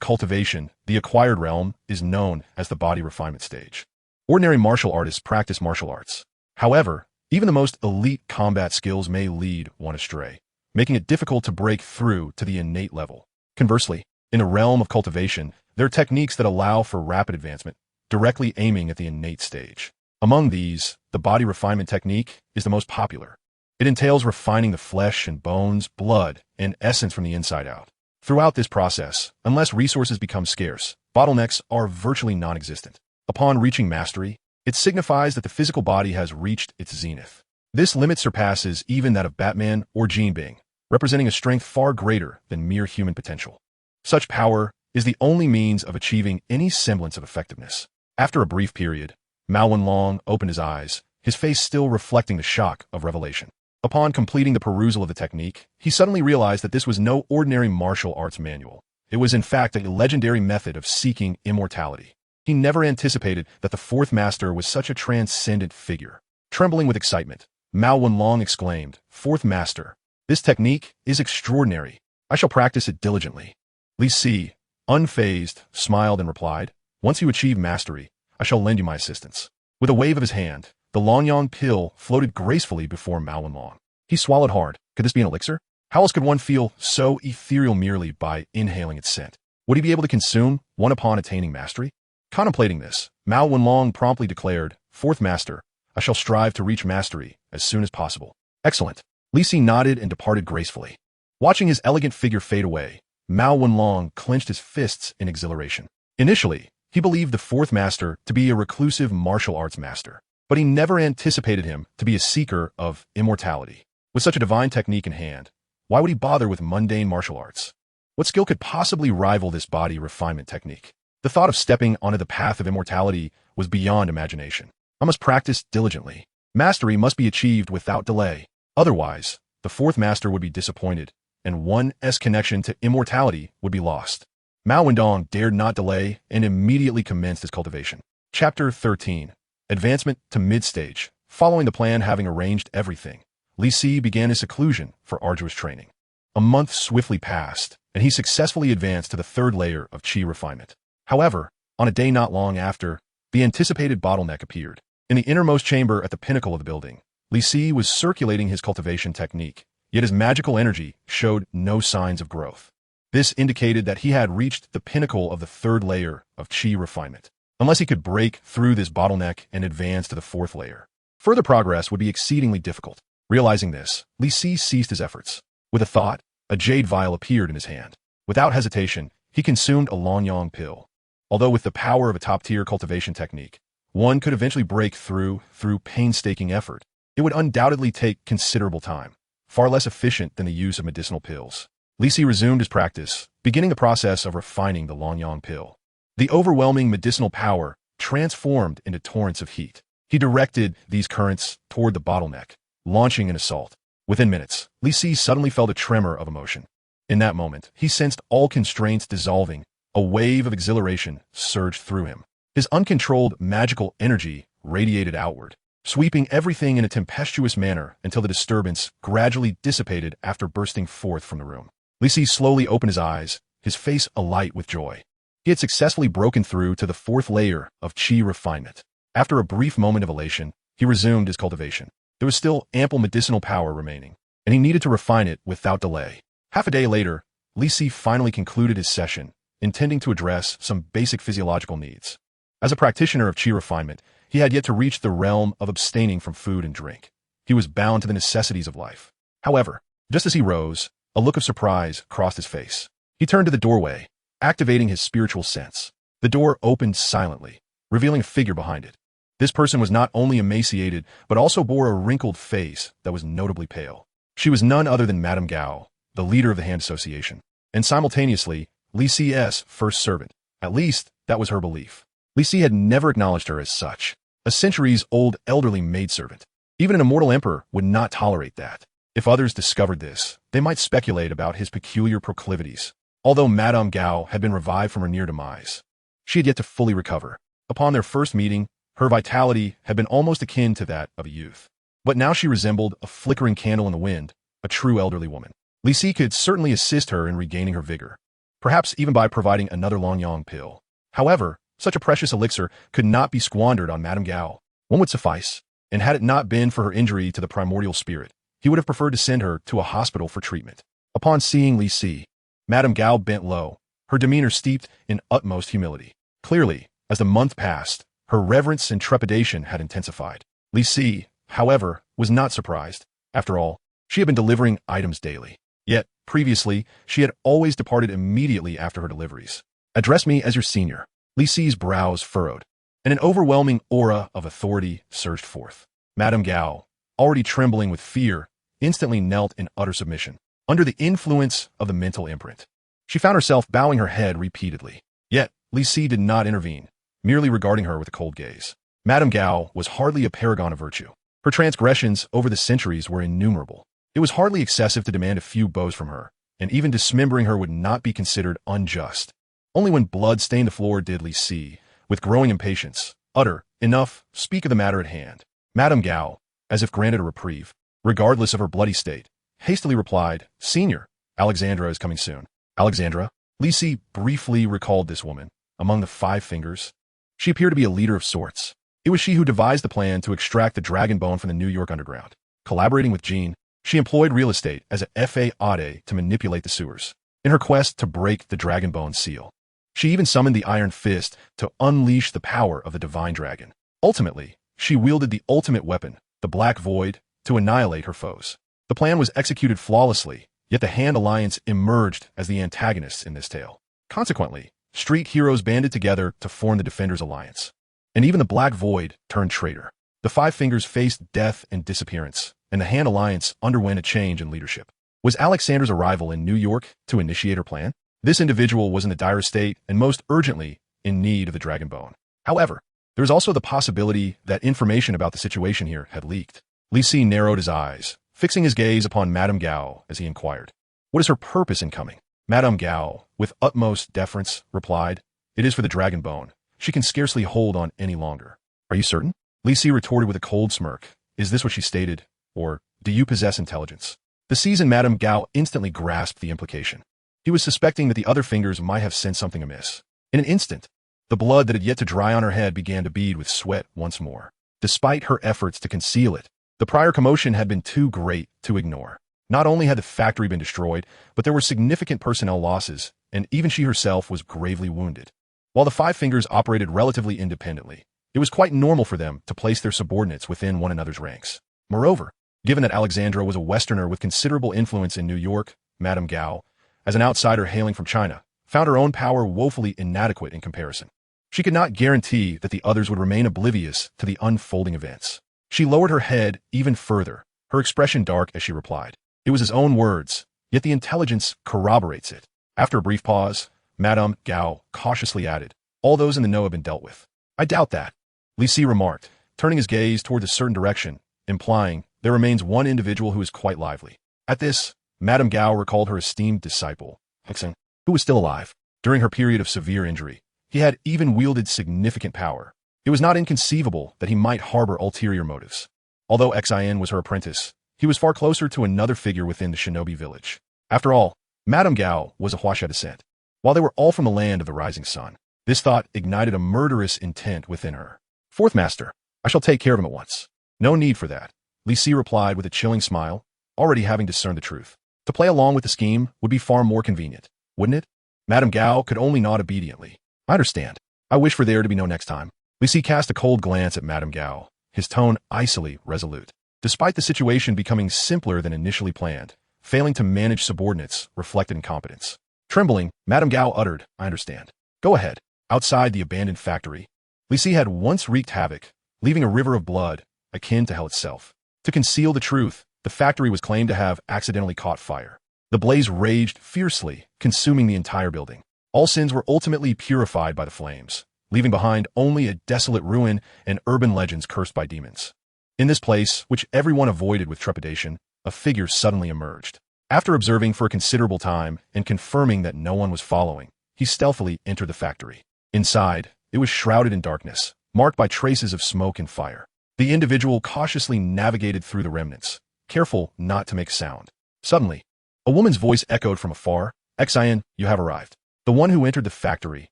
cultivation, the acquired realm is known as the body refinement stage. Ordinary martial artists practice martial arts. However, even the most elite combat skills may lead one astray, making it difficult to break through to the innate level. Conversely, in the realm of cultivation, there are techniques that allow for rapid advancement, directly aiming at the innate stage. Among these, the body refinement technique is the most popular. It entails refining the flesh and bones, blood, and essence from the inside out. Throughout this process, unless resources become scarce, bottlenecks are virtually non-existent. Upon reaching mastery, it signifies that the physical body has reached its zenith. This limit surpasses even that of Batman or Jean Bing, representing a strength far greater than mere human potential. Such power is the only means of achieving any semblance of effectiveness. After a brief period, Mao Wendong opened his eyes, his face still reflecting the shock of revelation. Upon completing the perusal of the technique, he suddenly realized that this was no ordinary martial arts manual. It was in fact a legendary method of seeking immortality. He never anticipated that the fourth master was such a transcendent figure. Trembling with excitement, Mao Wendong exclaimed, "Fourth master, this technique is extraordinary. I shall practice it diligently." Li Si, unfazed, smiled and replied, "Once you achieve mastery, I shall lend you my assistance." With a wave of his hand, the Longyang pill floated gracefully before Mao Wendong. He swallowed hard. Could this be an elixir? How else could one feel so ethereal merely by inhaling its scent? Would he be able to consume one upon attaining mastery? Contemplating this, Mao Wendong promptly declared, "Fourth master, I shall strive to reach mastery as soon as possible." Excellent. Li Si nodded and departed gracefully. Watching his elegant figure fade away, Mao Wendong clenched his fists in exhilaration. Initially, he believed the fourth master to be a reclusive martial arts master, but he never anticipated him to be a seeker of immortality. With such a divine technique in hand, why would he bother with mundane martial arts? What skill could possibly rival this body refinement technique? The thought of stepping onto the path of immortality was beyond imagination. I must practice diligently. Mastery must be achieved without delay. Otherwise, the fourth master would be disappointed, and one's connection to immortality would be lost. Mao Wendong dared not delay and immediately commenced his cultivation. Chapter 13. Advancement to mid-stage. Following the plan having arranged everything, Li Si began his seclusion for arduous training. A month swiftly passed, and he successfully advanced to the third layer of qi refinement. However, on a day not long after, The anticipated bottleneck appeared. In the innermost chamber at the pinnacle of the building, Li Si was circulating his cultivation technique, yet his magical energy showed no signs of growth. This indicated that he had reached the pinnacle of the third layer of Qi refinement. Unless he could break through this bottleneck and advance to the fourth layer, further progress would be exceedingly difficult. Realizing this, Li Si ceased his efforts. With a thought, a jade vial appeared in his hand. Without hesitation, he consumed a Lonyang pill. Although with the power of a top-tier cultivation technique, one could eventually break through painstaking effort, it would undoubtedly take considerable time, far less efficient than the use of medicinal pills. Li Si resumed his practice, beginning the process of refining the Lonyang pill. The overwhelming medicinal power transformed into torrents of heat. He directed these currents toward the bottleneck, launching an assault. Within minutes, Li Si suddenly felt a tremor of emotion. In that moment, he sensed all constraints dissolving. A wave of exhilaration surged through him. His uncontrolled magical energy radiated outward, sweeping everything in a tempestuous manner until the disturbance gradually dissipated after bursting forth from the room. Li Si slowly opened his eyes, his face alight with joy. He had successfully broken through to the fourth layer of Qi refinement. After a brief moment of elation, he resumed his cultivation. There was still ample medicinal power remaining, and he needed to refine it without delay. Half a day later, Li Si finally concluded his session, intending to address some basic physiological needs. As a practitioner of Qi refinement, he had yet to reach the realm of abstaining from food and drink. He was bound to the necessities of life. However, just as he rose, a look of surprise crossed his face. He turned to the doorway, activating his spiritual sense. The door opened silently, revealing a figure behind it. This person was not only emaciated, but also bore a wrinkled face that was notably pale. She was none other than Madame Gao, the leader of the Hand Association, and simultaneously, Li Si's first servant. At least, that was her belief. Li Si had never acknowledged her as such, a centuries-old elderly maidservant. Even an immortal emperor would not tolerate that. If others discovered this, they might speculate about his peculiar proclivities. Although Madame Gao had been revived from her near demise, she had yet to fully recover. Upon their first meeting, her vitality had been almost akin to that of a youth. But now she resembled a flickering candle in the wind, a true elderly woman. Li Si could certainly assist her in regaining her vigor, perhaps even by providing another Lonyang pill. However, such a precious elixir could not be squandered on Madame Gao. One would suffice, and had it not been for her injury to the primordial spirit, he would have preferred to send her to a hospital for treatment. Upon seeing Li Si, Madame Gao bent low, her demeanor steeped in utmost humility. Clearly, as the month passed, her reverence and trepidation had intensified. Li Si, however, was not surprised. After all, she had been delivering items daily. Yet, previously, she had always departed immediately after her deliveries. "Address me as your senior." Li Si's brows furrowed, and an overwhelming aura of authority surged forth. Madame Gao, already trembling with fear, instantly knelt in utter submission. Under the influence of the mental imprint, she found herself bowing her head repeatedly. Yet, Li Si did not intervene, merely regarding her with a cold gaze. Madame Gao was hardly a paragon of virtue. Her transgressions over the centuries were innumerable. It was hardly excessive to demand a few bows from her, and even dismembering her would not be considered unjust. Only when blood stained the floor did Li Si, with growing impatience, utter, "Enough, speak of the matter at hand." Madame Gao, as if granted a reprieve, regardless of her bloody state, hastily replied, "Senior, Alexandra is coming soon." Alexandra? Li Si briefly recalled this woman. Among the Five Fingers, she appeared to be a leader of sorts. It was she who devised the plan to extract the dragon bone from the New York underground. Collaborating with Jean, she employed real estate as a FAAde to manipulate the sewers, in her quest to break the dragon bone seal. She even summoned the Iron Fist to unleash the power of the divine dragon. Ultimately, she wielded the ultimate weapon, the Black Void, to annihilate her foes. The plan was executed flawlessly, yet the Hand Alliance emerged as the antagonists in this tale. Consequently, street heroes banded together to form the Defenders Alliance. And even the Black Void turned traitor. The Five Fingers faced death and disappearance, and the Hand Alliance underwent a change in leadership. Was Alexander's arrival in New York to initiate her plan? This individual was in the dire state and most urgently in need of the dragon bone. However, there was also the possibility that information about the situation here had leaked. Li Si narrowed his eyes, fixing his gaze upon Madame Gao as he inquired, "What is her purpose in coming?" Madame Gao, with utmost deference, replied, "It is for the dragon bone. She can scarcely hold on any longer." "Are you certain?" Li Si retorted with a cold smirk. "Is this what she stated? Or do you possess intelligence?" The seasoned Madame Gao instantly grasped the implication. He was suspecting that the other fingers might have sensed something amiss. In an instant, The blood that had yet to dry on her head began to bead with sweat once more. Despite her efforts to conceal it, the prior commotion had been too great to ignore. Not only had the factory been destroyed, but there were significant personnel losses, and even she herself was gravely wounded. While the Five Fingers operated relatively independently, it was quite normal for them to place their subordinates within one another's ranks. Moreover, given that Alexandra was a Westerner with considerable influence in New York, Madame Gao, as an outsider hailing from China, found her own power woefully inadequate in comparison. She could not guarantee that the others would remain oblivious to the unfolding events. She lowered her head even further, her expression dark as she replied. It was his own words, yet the intelligence corroborates it. After a brief pause, Madame Gao cautiously added, all those in the know have been dealt with. I doubt that, Li Si remarked, turning his gaze toward a certain direction, implying there remains one individual who is quite lively. At this, Madame Gao recalled her esteemed disciple, Hexen, who was still alive. During her period of severe injury, he had even wielded significant power. It was not inconceivable that he might harbor ulterior motives. Although Xin was her apprentice, he was far closer to another figure within the shinobi village. After all, Madame Gao was of Huaxia descent. While they were all from the land of the rising sun, this thought ignited a murderous intent within her. Fourth Master, I shall take care of him at once. No need for that, Li Si replied with a chilling smile, already having discerned the truth. To play along with the scheme would be far more convenient, wouldn't it? Madame Gao could only nod obediently. I understand. I wish for there to be no next time. Li Si cast a cold glance at Madame Gao, his tone icily resolute. Despite the situation becoming simpler than initially planned, failing to manage subordinates reflected incompetence. Trembling, Madame Gao uttered, I understand. Go ahead. Outside the abandoned factory, Li Si had once wreaked havoc, leaving a river of blood, akin to hell itself. To conceal the truth, the factory was claimed to have accidentally caught fire. The blaze raged fiercely, consuming the entire building. All sins were ultimately purified by the flames, leaving behind only a desolate ruin and urban legends cursed by demons. In this place, which everyone avoided with trepidation, a figure suddenly emerged. After observing for a considerable time and confirming that no one was following, he stealthily entered the factory. Inside, it was shrouded in darkness, marked by traces of smoke and fire. The individual cautiously navigated through the remnants, careful not to make sound. Suddenly, a woman's voice echoed from afar, Xin, you have arrived. The one who entered the factory,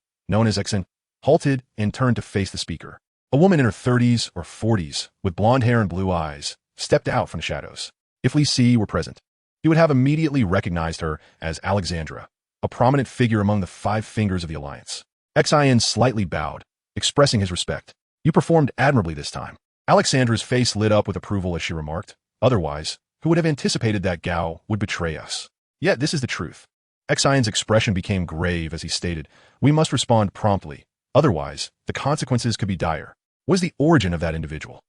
known as Xin, halted and turned to face the speaker. A woman in her 30s or 40s, with blonde hair and blue eyes, stepped out from the shadows. If Li Si were present, he would have immediately recognized her as Alexandra, a prominent figure among the Five Fingers of the Alliance. Xin slightly bowed, expressing his respect. You performed admirably this time. Alexandra's face lit up with approval as she remarked, otherwise, who would have anticipated that Gao would betray us? Yet this is the truth. Xion's expression became grave as he stated, we must respond promptly, otherwise, the consequences could be dire. What is the origin of that individual?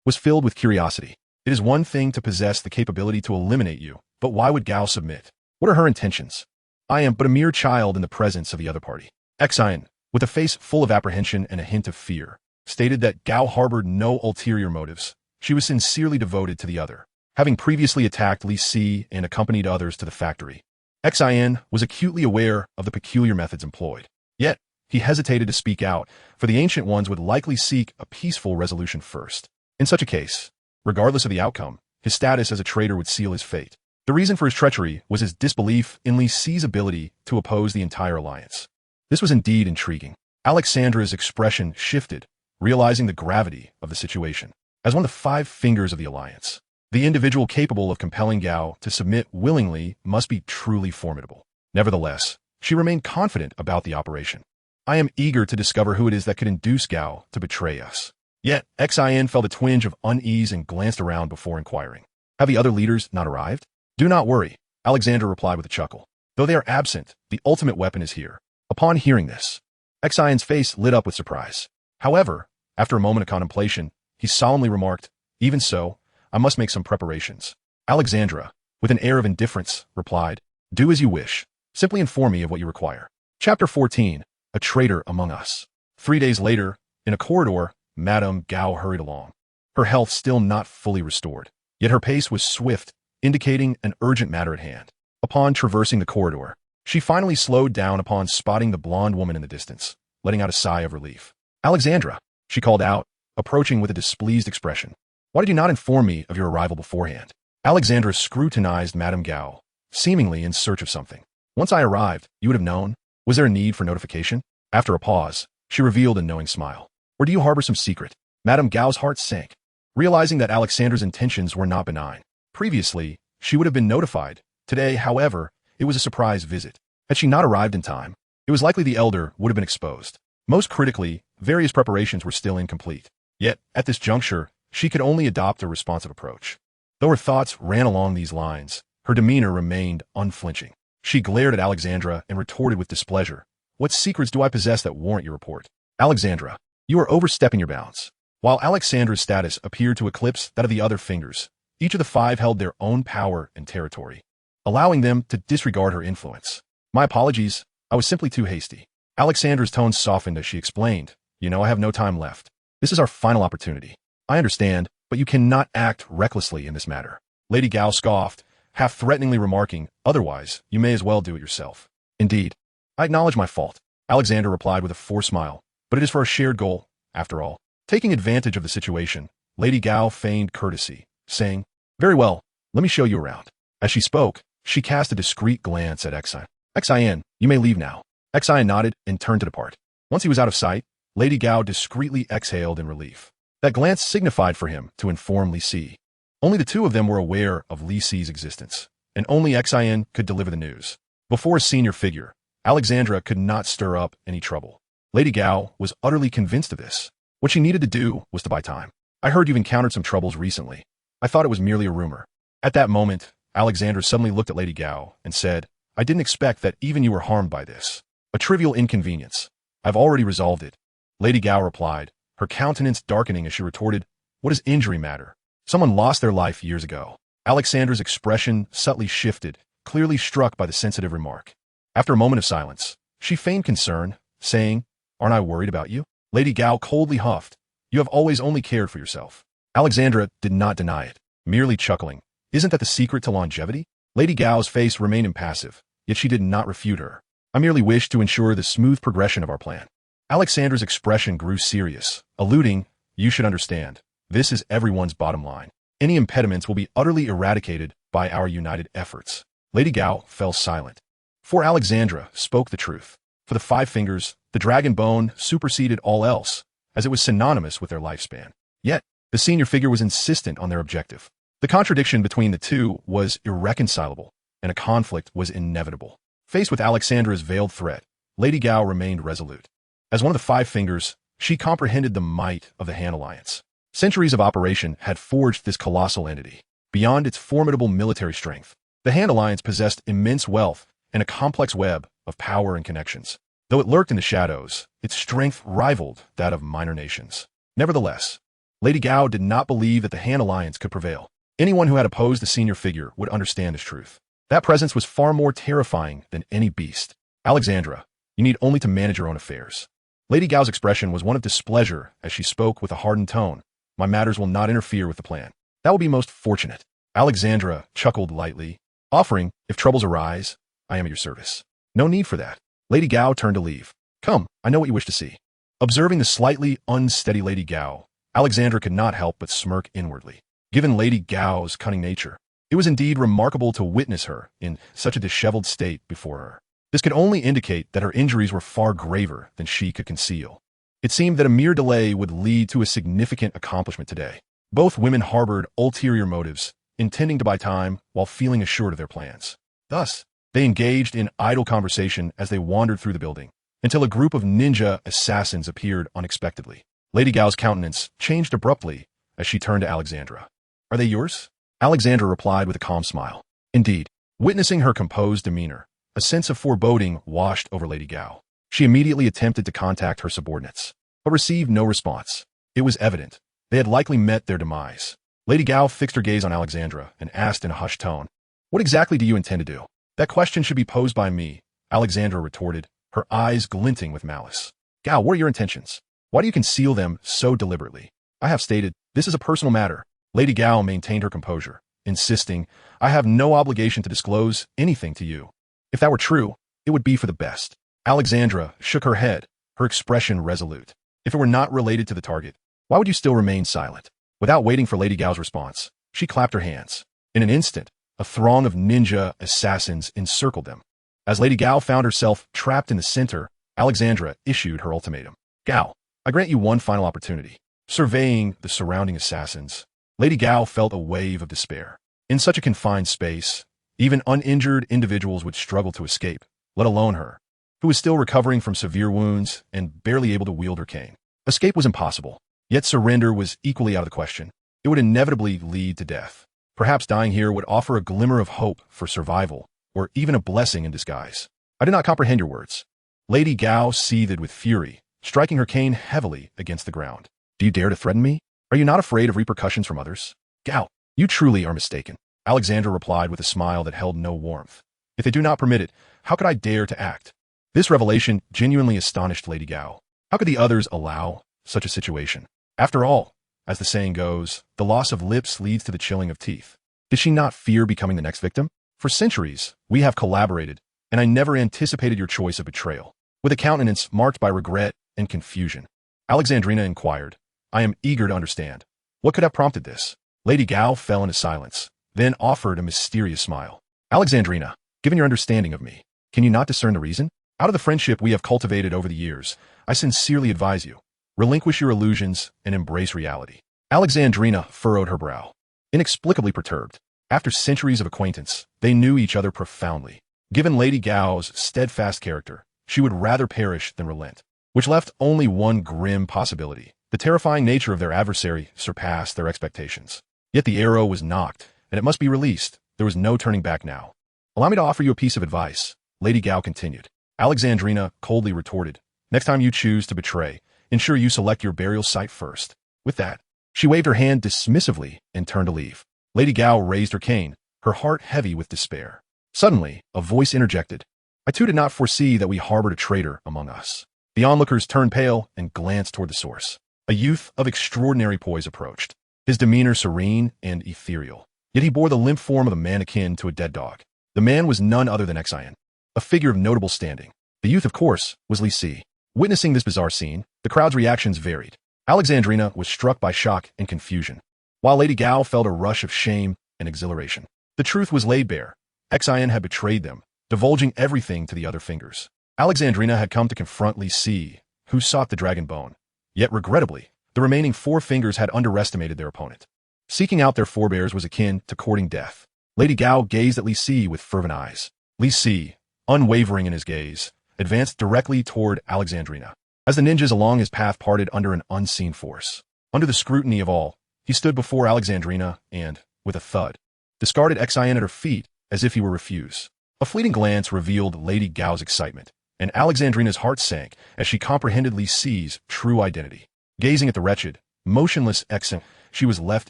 Was filled with curiosity. It is one thing to possess the capability to eliminate you, but why would Gao submit? What are her intentions? I am but a mere child in the presence of the other party. Xion, with a face full of apprehension and a hint of fear, stated that Gao harbored no ulterior motives. She was sincerely devoted to the other, having previously attacked Li Si and accompanied others to the factory. Xion was acutely aware of the peculiar methods employed. Yet, he hesitated to speak out, for the Ancient Ones would likely seek a peaceful resolution first. In such a case, regardless of the outcome, his status as a traitor would seal his fate. The reason for his treachery was his disbelief in Li Si's ability to oppose the entire alliance. This was indeed intriguing. Alexandra's expression shifted, realizing the gravity of the situation. As one of the Five Fingers of the alliance, the individual capable of compelling Gao to submit willingly must be truly formidable. Nevertheless, she remained confident about the operation. I am eager to discover who it is that could induce Gao to betray us. Yet, Xion felt a twinge of unease and glanced around before inquiring. Have the other leaders not arrived? Do not worry, Alexandra replied with a chuckle. Though they are absent, the ultimate weapon is here. Upon hearing this, Xion's face lit up with surprise. However, after a moment of contemplation, he solemnly remarked, even so, I must make some preparations. Alexandra, with an air of indifference, replied, do as you wish. Simply inform me of what you require. Chapter 14, A Traitor Among Us. 3 days later, in a corridor, Madame Gao hurried along, her health still not fully restored. Yet her pace was swift, indicating an urgent matter at hand. Upon traversing the corridor, she finally slowed down upon spotting the blonde woman in the distance, letting out a sigh of relief. Alexandra, she called out, approaching with a displeased expression. Why did you not inform me of your arrival beforehand? Alexandra scrutinized Madame Gao, seemingly in search of something. Once I arrived, you would have known. Was there a need for notification? After a pause, she revealed a knowing smile. Or do you harbor some secret? Madame Gao's heart sank, realizing that Alexandra's intentions were not benign. Previously, she would have been notified. Today, however, it was a surprise visit. Had she not arrived in time, it was likely the elder would have been exposed. Most critically, various preparations were still incomplete. Yet, at this juncture, she could only adopt a responsive approach. Though her thoughts ran along these lines, her demeanor remained unflinching. She glared at Alexandra and retorted with displeasure. What secrets do I possess that warrant your report? Alexandra, you are overstepping your bounds. While Alexandra's status appeared to eclipse that of the other fingers, each of the five held their own power and territory, allowing them to disregard her influence. My apologies, I was simply too hasty. Alexandra's tone softened as she explained, I have no time left. This is our final opportunity. I understand, but you cannot act recklessly in this matter. Lady Gao scoffed, half threateningly remarking, otherwise, you may as well do it yourself. Indeed, I acknowledge my fault, Alexandra replied with a forced smile, but it is for a shared goal, after all. Taking advantage of the situation, Lady Gao feigned courtesy, saying, very well, let me show you around. As she spoke, she cast a discreet glance at Xin. Xin, you may leave now. Xin nodded and turned to depart. Once he was out of sight, Lady Gao discreetly exhaled in relief. That glance signified for him to inform Li Si. Only the two of them were aware of Li Si's existence, and only Xin could deliver the news. Before a senior figure, Alexandra could not stir up any trouble. Lady Gao was utterly convinced of this. What she needed to do was to buy time. I heard you've encountered some troubles recently. I thought it was merely a rumor. At that moment, Alexandra suddenly looked at Lady Gao and said, I didn't expect that even you were harmed by this. A trivial inconvenience. I've already resolved it. Lady Gao replied, her countenance darkening as she retorted, what does injury matter? Someone lost their life years ago. Alexandra's expression subtly shifted, clearly struck by the sensitive remark. After a moment of silence, she feigned concern, saying, aren't I worried about you? Lady Gao coldly huffed, you have always only cared for yourself. Alexandra did not deny it, merely chuckling. Isn't that the secret to longevity? Lady Gao's face remained impassive, yet she did not refute her. I merely wish to ensure the smooth progression of our plan. Alexandra's expression grew serious, alluding, you should understand, this is everyone's bottom line. Any impediments will be utterly eradicated by our united efforts. Lady Gao fell silent. For Alexandra spoke the truth. For the five fingers, the dragon bone superseded all else, as it was synonymous with their lifespan. Yet, the senior figure was insistent on their objective. The contradiction between the two was irreconcilable, and a conflict was inevitable. Faced with Alexandra's veiled threat, Lady Gao remained resolute. As one of the five fingers, she comprehended the might of the Han Alliance. Centuries of operation had forged this colossal entity. Beyond its formidable military strength, the Han Alliance possessed immense wealth and a complex web of power and connections. Though it lurked in the shadows, its strength rivaled that of minor nations. Nevertheless, Lady Gao did not believe that the Han Alliance could prevail. Anyone who had opposed the senior figure would understand this truth. That presence was far more terrifying than any beast. Alexandra, you need only to manage your own affairs. Lady Gao's expression was one of displeasure as she spoke with a hardened tone. My matters will not interfere with the plan. That will be most fortunate. Alexandra chuckled lightly, offering, if troubles arise, I am at your service. No need for that. Lady Gao turned to leave. Come, I know what you wish to see. Observing the slightly unsteady Lady Gao, Alexandra could not help but smirk inwardly. Given Lady Gao's cunning nature, it was indeed remarkable to witness her in such a disheveled state before her. This could only indicate that her injuries were far graver than she could conceal. It seemed that a mere delay would lead to a significant accomplishment today. Both women harbored ulterior motives, intending to buy time while feeling assured of their plans. Thus, they engaged in idle conversation as they wandered through the building, until a group of ninja assassins appeared unexpectedly. Lady Gao's countenance changed abruptly as she turned to Alexandra. Are they yours? Alexandra replied with a calm smile. Indeed. Witnessing her composed demeanor, a sense of foreboding washed over Lady Gao. She immediately attempted to contact her subordinates, but received no response. It was evident they had likely met their demise. Lady Gao fixed her gaze on Alexandra and asked in a hushed tone, what exactly do you intend to do? That question should be posed by me, Alexandra retorted, her eyes glinting with malice. Gao, what are your intentions? Why do you conceal them so deliberately? I have stated, this is a personal matter. Lady Gao maintained her composure, insisting, I have no obligation to disclose anything to you. If that were true, it would be for the best. Alexandra shook her head, her expression resolute. If it were not related to the target, why would you still remain silent? Without waiting for Lady Gao's response, she clapped her hands. In an instant, a throng of ninja assassins encircled them. As Lady Gao found herself trapped in the center, Alexandra issued her ultimatum. Gao, I grant you one final opportunity. Surveying the surrounding assassins, Lady Gao felt a wave of despair. In such a confined space, even uninjured individuals would struggle to escape, let alone her, who was still recovering from severe wounds and barely able to wield her cane. Escape was impossible, yet surrender was equally out of the question. It would inevitably lead to death. Perhaps dying here would offer a glimmer of hope for survival, or even a blessing in disguise. I did not comprehend your words. Lady Gao seethed with fury, striking her cane heavily against the ground. Do you dare to threaten me? Are you not afraid of repercussions from others? Gao, you truly are mistaken. Alexandra replied with a smile that held no warmth. If they do not permit it, how could I dare to act? This revelation genuinely astonished Lady Gao. How could the others allow such a situation? After all, as the saying goes, the loss of lips leads to the chilling of teeth. Did she not fear becoming the next victim? For centuries, we have collaborated, and I never anticipated your choice of betrayal. With a countenance marked by regret and confusion, Alexandrina inquired, I am eager to understand. What could have prompted this? Lady Gao fell into silence, then offered a mysterious smile. Alexandrina, given your understanding of me, can you not discern the reason? Out of the friendship we have cultivated over the years, I sincerely advise you, relinquish your illusions and embrace reality. Alexandrina furrowed her brow, inexplicably perturbed. After centuries of acquaintance, they knew each other profoundly. Given Lady Gao's steadfast character, she would rather perish than relent, which left only one grim possibility. The terrifying nature of their adversary surpassed their expectations. Yet the arrow was nocked, and it must be released. There was no turning back now. Allow me to offer you a piece of advice, Lady Gao continued. Alexandrina coldly retorted, next time you choose to betray, ensure you select your burial site first. With that, she waved her hand dismissively and turned to leave. Lady Gao raised her cane, her heart heavy with despair. Suddenly, a voice interjected. I too did not foresee that we harbored a traitor among us. The onlookers turned pale and glanced toward the source. A youth of extraordinary poise approached, his demeanor serene and ethereal. Yet he bore the limp form of a man akin to a dead dog. The man was none other than Xian, a figure of notable standing. The youth, of course, was Li Si. Witnessing this bizarre scene, the crowd's reactions varied. Alexandrina was struck by shock and confusion, while Lady Gao felt a rush of shame and exhilaration. The truth was laid bare. Xian had betrayed them, divulging everything to the other fingers. Alexandrina had come to confront Li Si, who sought the dragon bone. Yet regrettably, the remaining four fingers had underestimated their opponent. Seeking out their forebears was akin to courting death. Lady Gao gazed at Li Si with fervent eyes. Li Si, unwavering in his gaze, advanced directly toward Alexandrina. As the ninjas along his path parted under an unseen force. Under the scrutiny of all, he stood before Alexandrina and, with a thud, discarded Xian at her feet as if he were refuse. A fleeting glance revealed Lady Gao's excitement, and Alexandrina's heart sank as she comprehended Li Si's true identity. Gazing at the wretched, motionless Xian, she was left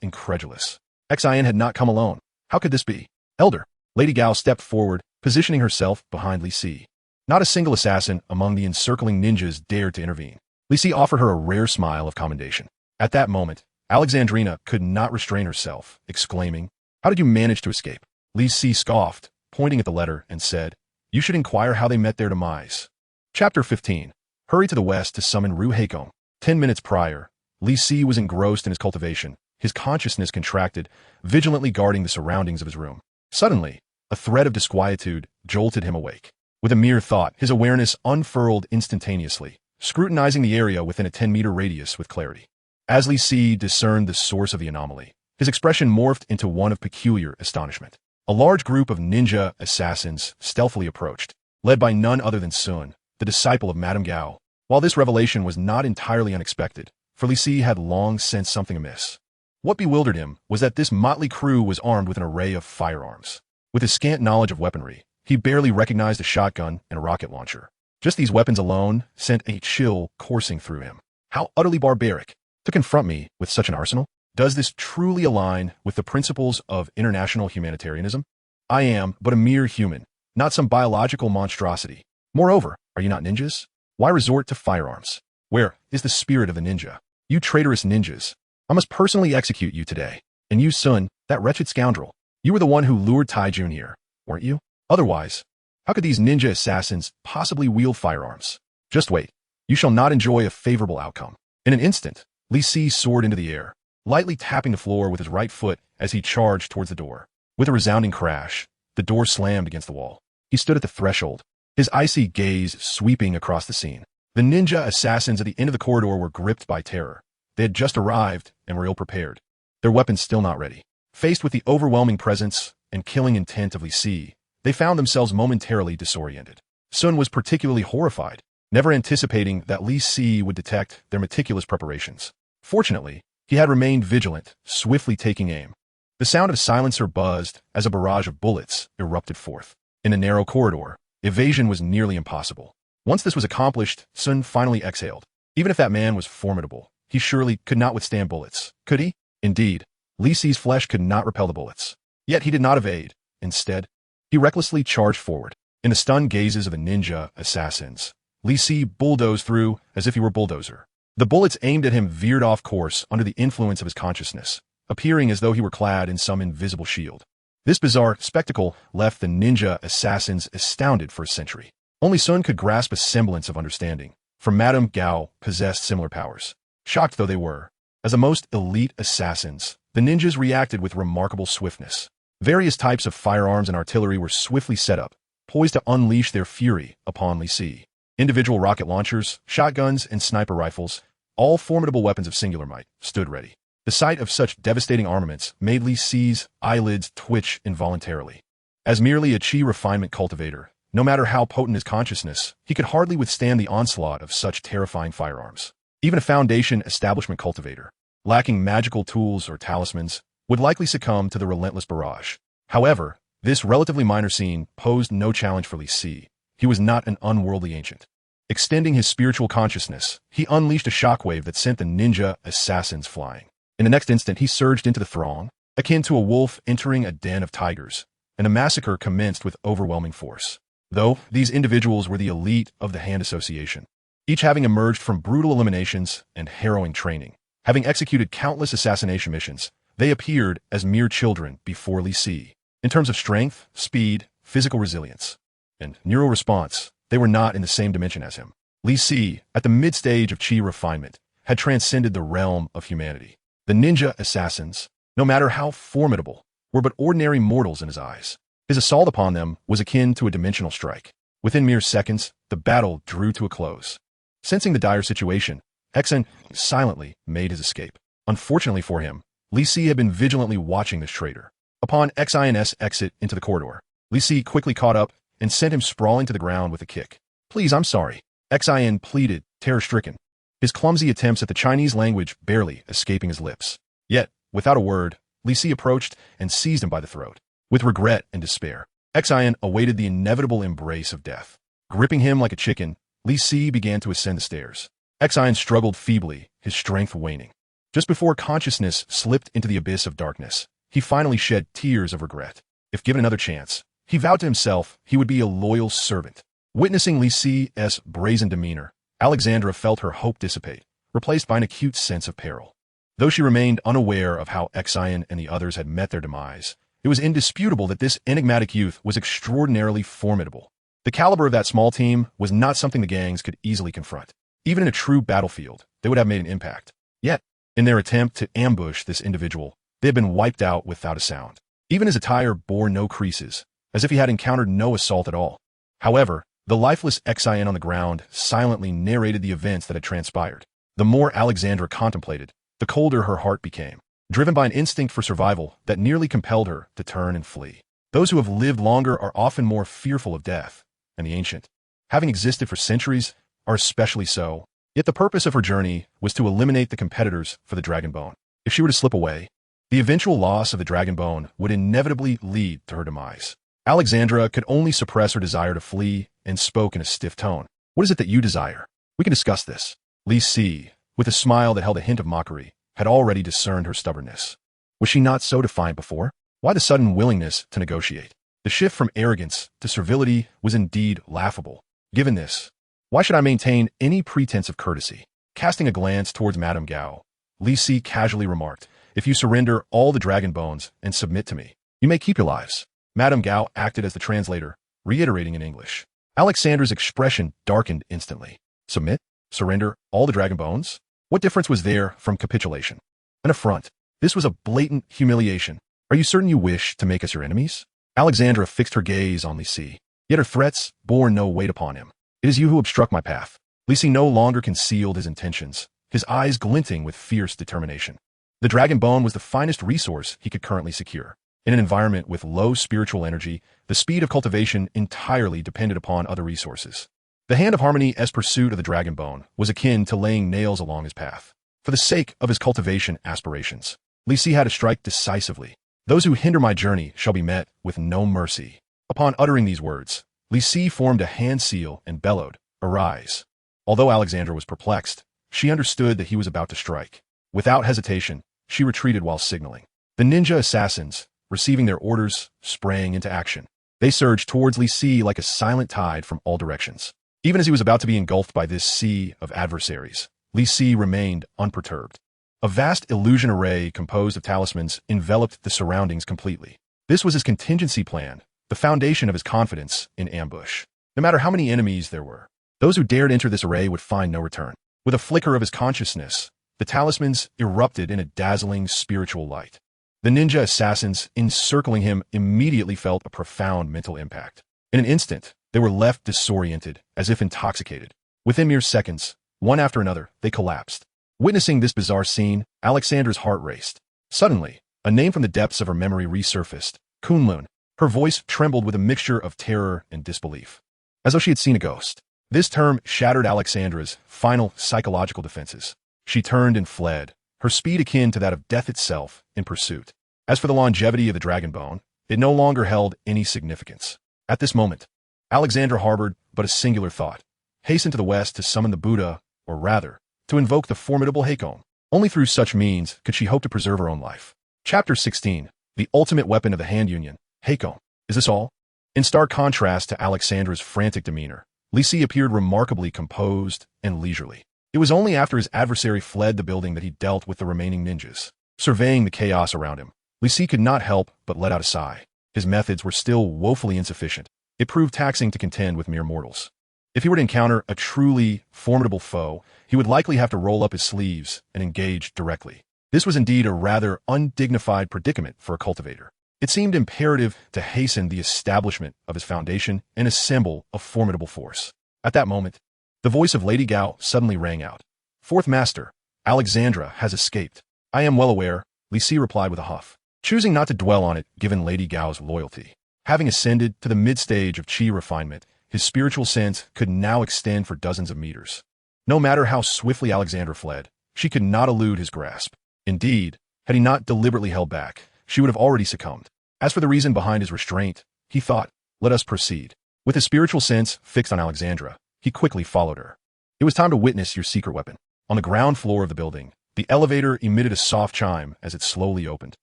incredulous. Xian had not come alone. How could this be? Elder, Lady Gao stepped forward, positioning herself behind Li Si. Not a single assassin among the encircling ninjas dared to intervene. Li Si offered her a rare smile of commendation. At that moment, Alexandrina could not restrain herself, exclaiming, How did you manage to escape? Li Si scoffed, pointing at the letter, and said, You should inquire how they met their demise. Chapter 15. Hurry to the west to summon Ru Heikong. 10 minutes prior, Li Si was engrossed in his cultivation, his consciousness contracted, vigilantly guarding the surroundings of his room. Suddenly, a thread of disquietude jolted him awake. With a mere thought, his awareness unfurled instantaneously, scrutinizing the area within a 10-meter radius with clarity. As Li Si discerned the source of the anomaly, his expression morphed into one of peculiar astonishment. A large group of ninja assassins stealthily approached, led by none other than Sun, the disciple of Madame Gao. While this revelation was not entirely unexpected, for Li Si had long sensed something amiss. What bewildered him was that this motley crew was armed with an array of firearms. With his scant knowledge of weaponry, he barely recognized a shotgun and a rocket launcher. Just these weapons alone sent a chill coursing through him. How utterly barbaric to confront me with such an arsenal. Does this truly align with the principles of international humanitarianism? I am but a mere human, not some biological monstrosity. Moreover, are you not ninjas? Why resort to firearms? Where is the spirit of the ninja? You traitorous ninjas. I must personally execute you today. And you, Sun, that wretched scoundrel. You were the one who lured Taijun here, weren't you? Otherwise, how could these ninja assassins possibly wield firearms? Just wait. You shall not enjoy a favorable outcome. In an instant, Li Si soared into the air, lightly tapping the floor with his right foot as he charged towards the door. With a resounding crash, the door slammed against the wall. He He stood at the threshold, his icy gaze sweeping across the scene. The ninja assassins at the end of the corridor were gripped by terror. They had just arrived and were ill-prepared, their weapons still not ready. Faced with the overwhelming presence and killing intent of Li Si, they found themselves momentarily disoriented. Sun was particularly horrified, never anticipating that Li Si would detect their meticulous preparations. Fortunately, he had remained vigilant, swiftly taking aim. The sound of a silencer buzzed as a barrage of bullets erupted forth. In a narrow corridor, evasion was nearly impossible. Once this was accomplished, Sun finally exhaled. Even if that man was formidable, he surely could not withstand bullets. Could he? Indeed, Li Si's flesh could not repel the bullets. Yet he did not evade. Instead, he recklessly charged forward. In the stunned gazes of the ninja assassins, Li Si bulldozed through as if he were a bulldozer. The bullets aimed at him veered off course under the influence of his consciousness, appearing as though he were clad in some invisible shield. This bizarre spectacle left the ninja assassins astounded for a century. Only Sun could grasp a semblance of understanding, for Madame Gao possessed similar powers. Shocked though they were, as the most elite assassins, the ninjas reacted with remarkable swiftness. Various types of firearms and artillery were swiftly set up, poised to unleash their fury upon Li Si. Individual rocket launchers, shotguns, and sniper rifles, all formidable weapons of singular might, stood ready. The sight of such devastating armaments made Li Si's eyelids twitch involuntarily. As merely a chi refinement cultivator, no matter how potent his consciousness, he could hardly withstand the onslaught of such terrifying firearms. Even a foundation establishment cultivator, lacking magical tools or talismans, would likely succumb to the relentless barrage. However, this relatively minor scene posed no challenge for Li Si. He was not an unworldly ancient. Extending his spiritual consciousness, he unleashed a shockwave that sent the ninja assassins flying. In the next instant, he surged into the throng, akin to a wolf entering a den of tigers, and a massacre commenced with overwhelming force. Though these individuals were the elite of the Hand Association, each having emerged from brutal eliminations and harrowing training, having executed countless assassination missions, they appeared as mere children before Li Si. In terms of strength, speed, physical resilience, and neural response, they were not in the same dimension as him. Li Si, at the mid-stage of chi refinement, had transcended the realm of humanity. The ninja assassins, no matter how formidable, were but ordinary mortals in his eyes. His assault upon them was akin to a dimensional strike. Within mere seconds, the battle drew to a close. Sensing the dire situation, Exan silently made his escape. Unfortunately for him, Li Si had been vigilantly watching this traitor. Upon Xin's exit into the corridor, Li Si quickly caught up and sent him sprawling to the ground with a kick. "Please, I'm sorry," Xin pleaded, terror-stricken, his clumsy attempts at the Chinese language barely escaping his lips. Yet, without a word, Li Si approached and seized him by the throat. With regret and despair, Xin awaited the inevitable embrace of death. Gripping him like a chicken, Li Si began to ascend the stairs. Xin struggled feebly, his strength waning. Just before consciousness slipped into the abyss of darkness, he finally shed tears of regret. If given another chance, he vowed to himself he would be a loyal servant. Witnessing Li Si's brazen demeanor, Alexandra felt her hope dissipate, replaced by an acute sense of peril. Though she remained unaware of how Xin and the others had met their demise, it was indisputable that this enigmatic youth was extraordinarily formidable. The caliber of that small team was not something the gangs could easily confront. Even in a true battlefield, they would have made an impact. Yet, in their attempt to ambush this individual, they had been wiped out without a sound. Even his attire bore no creases, as if he had encountered no assault at all. However, the lifeless Xin on the ground silently narrated the events that had transpired. The more Alexandra contemplated, the colder her heart became, driven by an instinct for survival that nearly compelled her to turn and flee. Those who have lived longer are often more fearful of death, and the ancient, having existed for centuries, are especially so. Yet the purpose of her journey was to eliminate the competitors for the dragon bone. If she were to slip away, the eventual loss of the dragon bone would inevitably lead to her demise. Alexandra could only suppress her desire to flee and spoke in a stiff tone. "What is it that you desire? We can discuss this." Li Si, with a smile that held a hint of mockery, had already discerned her stubbornness. Was she not so defiant before? Why the sudden willingness to negotiate? The shift from arrogance to servility was indeed laughable. Given this, why should I maintain any pretense of courtesy? Casting a glance towards Madame Gao, Li Si casually remarked, "If you surrender all the dragon bones and submit to me, you may keep your lives." Madame Gao acted as the translator, reiterating in English. Alexandra's expression darkened instantly. Submit? Surrender all the dragon bones? What difference was there from capitulation? An affront. This was a blatant humiliation. "Are you certain you wish to make us your enemies?" Alexandra fixed her gaze on Li Si. Yet her threats bore no weight upon him. It is you who obstruct my path. Li Si no longer concealed his intentions, his eyes glinting with fierce determination. The dragon bone was the finest resource he could currently secure. In an environment with low spiritual energy, the speed of cultivation entirely depended upon other resources. The Hand of Harmony's pursuit of the dragon bone was akin to laying nails along his path. For the sake of his cultivation aspirations, Li Si had to strike decisively. Those who hinder my journey shall be met with no mercy. Upon uttering these words, Li Si formed a hand seal and bellowed, "Arise." Although Alexandra was perplexed, she understood that he was about to strike. Without hesitation, she retreated while signaling. The ninja assassins, receiving their orders, sprang into action. They surged towards Li Si like a silent tide from all directions. Even as he was about to be engulfed by this sea of adversaries, Li Si remained unperturbed. A vast illusion array composed of talismans enveloped the surroundings completely. This was his contingency plan, the foundation of his confidence in ambush. No matter how many enemies there were, those who dared enter this array would find no return. With a flicker of his consciousness, the talismans erupted in a dazzling spiritual light. The ninja assassins encircling him immediately felt a profound mental impact. In an instant, they were left disoriented, as if intoxicated. Within mere seconds, one after another, they collapsed. Witnessing this bizarre scene, Alexandra's heart raced. Suddenly, a name from the depths of her memory resurfaced, Kunlun. Her voice trembled with a mixture of terror and disbelief, as though she had seen a ghost. This term shattered Alexandra's final psychological defenses. She turned and fled, her speed akin to that of death itself, in pursuit. As for the longevity of the dragon bone, it no longer held any significance. At this moment, Alexandra harbored but a singular thought: hasten to the west to summon the Buddha, or rather, to invoke the formidable Heikon. Only through such means could she hope to preserve her own life. Chapter 16. The ultimate weapon of the hand union, Heikon. Is this all? In stark contrast to Alexandra's frantic demeanor, Li Si appeared remarkably composed and leisurely. It was only after his adversary fled the building that he dealt with the remaining ninjas. Surveying the chaos around him, Li Si could not help but let out a sigh. His methods were still woefully insufficient. It proved taxing to contend with mere mortals. If he were to encounter a truly formidable foe, he would likely have to roll up his sleeves and engage directly. This was indeed a rather undignified predicament for a cultivator. It seemed imperative to hasten the establishment of his foundation and assemble a formidable force. At that moment, the voice of Lady Gao suddenly rang out. "Fourth Master, Alexandra has escaped." "I am well aware," Li Si replied with a huff, choosing not to dwell on it given Lady Gao's loyalty. Having ascended to the mid-stage of chi refinement, his spiritual sense could now extend for dozens of meters. No matter how swiftly Alexandra fled, she could not elude his grasp. Indeed, had he not deliberately held back, she would have already succumbed. As for the reason behind his restraint, he thought, let us proceed. With his spiritual sense fixed on Alexandra, he quickly followed her. It was time to witness your secret weapon. On the ground floor of the building, the elevator emitted a soft chime as it slowly opened.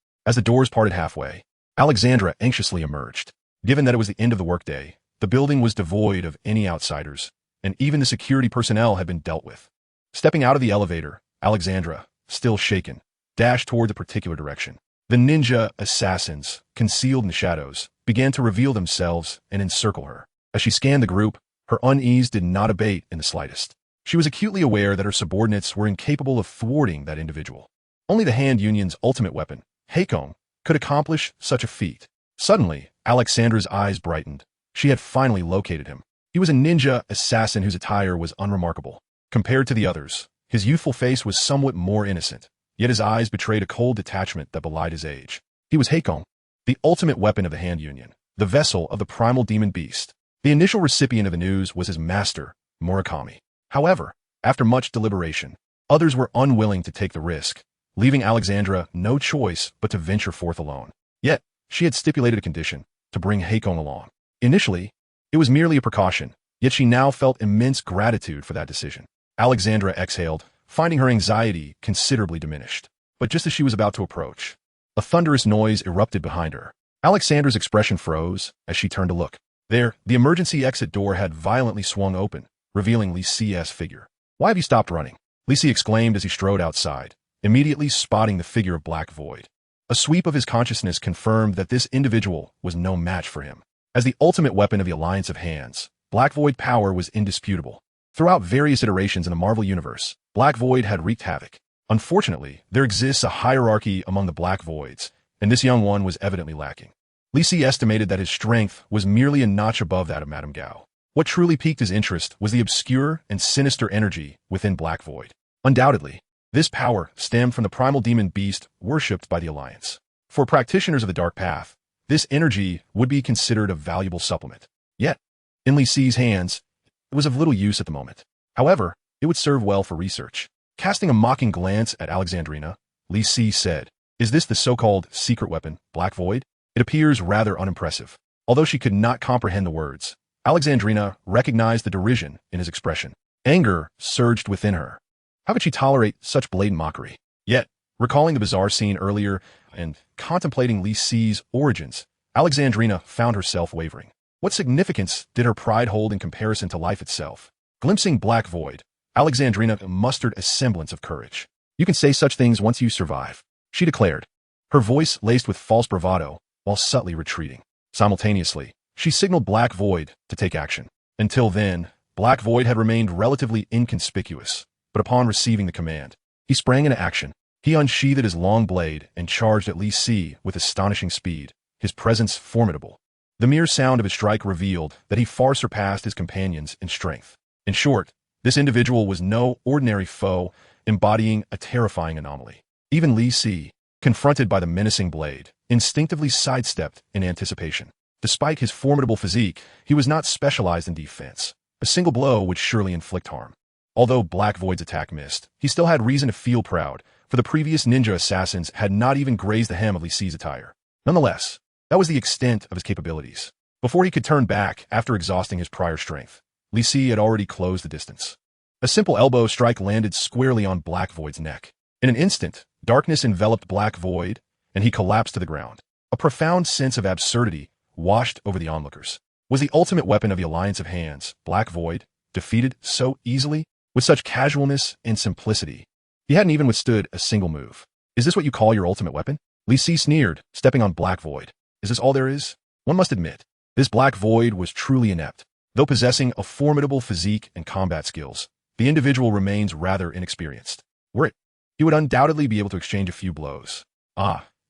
As the doors parted halfway, Alexandra anxiously emerged. Given that it was the end of the workday, the building was devoid of any outsiders, and even the security personnel had been dealt with. Stepping out of the elevator, Alexandra, still shaken, dashed toward the particular direction. The ninja assassins, concealed in the shadows, began to reveal themselves and encircle her. As she scanned the group, her unease did not abate in the slightest. She was acutely aware that her subordinates were incapable of thwarting that individual. Only the hand union's ultimate weapon, Heikon, could accomplish such a feat. Suddenly, Alexandra's eyes brightened. She had finally located him. He was a ninja assassin whose attire was unremarkable. Compared to the others, his youthful face was somewhat more innocent, yet his eyes betrayed a cold detachment that belied his age. He was Heikon, the ultimate weapon of the hand union, the vessel of the primal demon beast. The initial recipient of the news was his master, Murakami. However, after much deliberation, others were unwilling to take the risk, leaving Alexandra no choice but to venture forth alone. Yet, she had stipulated a condition, to bring Heikon along. Initially, it was merely a precaution, yet she now felt immense gratitude for that decision. Alexandra exhaled, finding her anxiety considerably diminished. But just as she was about to approach, a thunderous noise erupted behind her. Alexandra's expression froze as she turned to look. There, the emergency exit door had violently swung open, revealing Li Si's figure. "Why have you stopped running?" Li Si exclaimed as he strode outside, immediately spotting the figure of Black Void. A sweep of his consciousness confirmed that this individual was no match for him. As the ultimate weapon of the Alliance of Hands, Black Void power was indisputable. Throughout various iterations in the Marvel Universe, Black Void had wreaked havoc. Unfortunately, there exists a hierarchy among the Black Voids, and this young one was evidently lacking. Li Si estimated that his strength was merely a notch above that of Madame Gao. What truly piqued his interest was the obscure and sinister energy within Black Void. Undoubtedly, this power stemmed from the primal demon beast worshipped by the Alliance. For practitioners of the Dark Path, this energy would be considered a valuable supplement. Yet, in Li Si's hands, it was of little use at the moment. However, it would serve well for research. Casting a mocking glance at Alexandrina, Li Si said, "Is this the so-called secret weapon, Black Void?" It appears rather unimpressive. Although she could not comprehend the words, Alexandrina recognized the derision in his expression. Anger surged within her. How could she tolerate such blatant mockery? Yet, recalling the bizarre scene earlier and contemplating Li Si's origins, Alexandrina found herself wavering. What significance did her pride hold in comparison to life itself? Glimpsing Black Void, Alexandrina mustered a semblance of courage. "You can say such things once you survive," she declared, her voice laced with false bravado while subtly retreating. Simultaneously, she signaled Black Void to take action. Until then, Black Void had remained relatively inconspicuous, but upon receiving the command, he sprang into action. He unsheathed his long blade and charged at Li Si with astonishing speed, his presence formidable. The mere sound of his strike revealed that he far surpassed his companions in strength. In short, this individual was no ordinary foe, embodying a terrifying anomaly. Even Li Si, confronted by the menacing blade, instinctively sidestepped in anticipation. Despite his formidable physique, he was not specialized in defense. A single blow would surely inflict harm. Although Black Void's attack missed, he still had reason to feel proud, for the previous ninja assassins had not even grazed the hem of Li Si's attire. Nonetheless, that was the extent of his capabilities. Before he could turn back after exhausting his prior strength, Li Si had already closed the distance. A simple elbow strike landed squarely on Black Void's neck. In an instant, darkness enveloped Black Void, and he collapsed to the ground. A profound sense of absurdity washed over the onlookers. Was the ultimate weapon of the Alliance of Hands, Black Void, defeated so easily, with such casualness and simplicity? He hadn't even withstood a single move. "Is this what you call your ultimate weapon?" Li Si sneered, stepping on Black Void. "Is this all there is?" One must admit, this Black Void was truly inept. Though possessing a formidable physique and combat skills, the individual remains rather inexperienced. Were it, he would undoubtedly be able to exchange a few blows.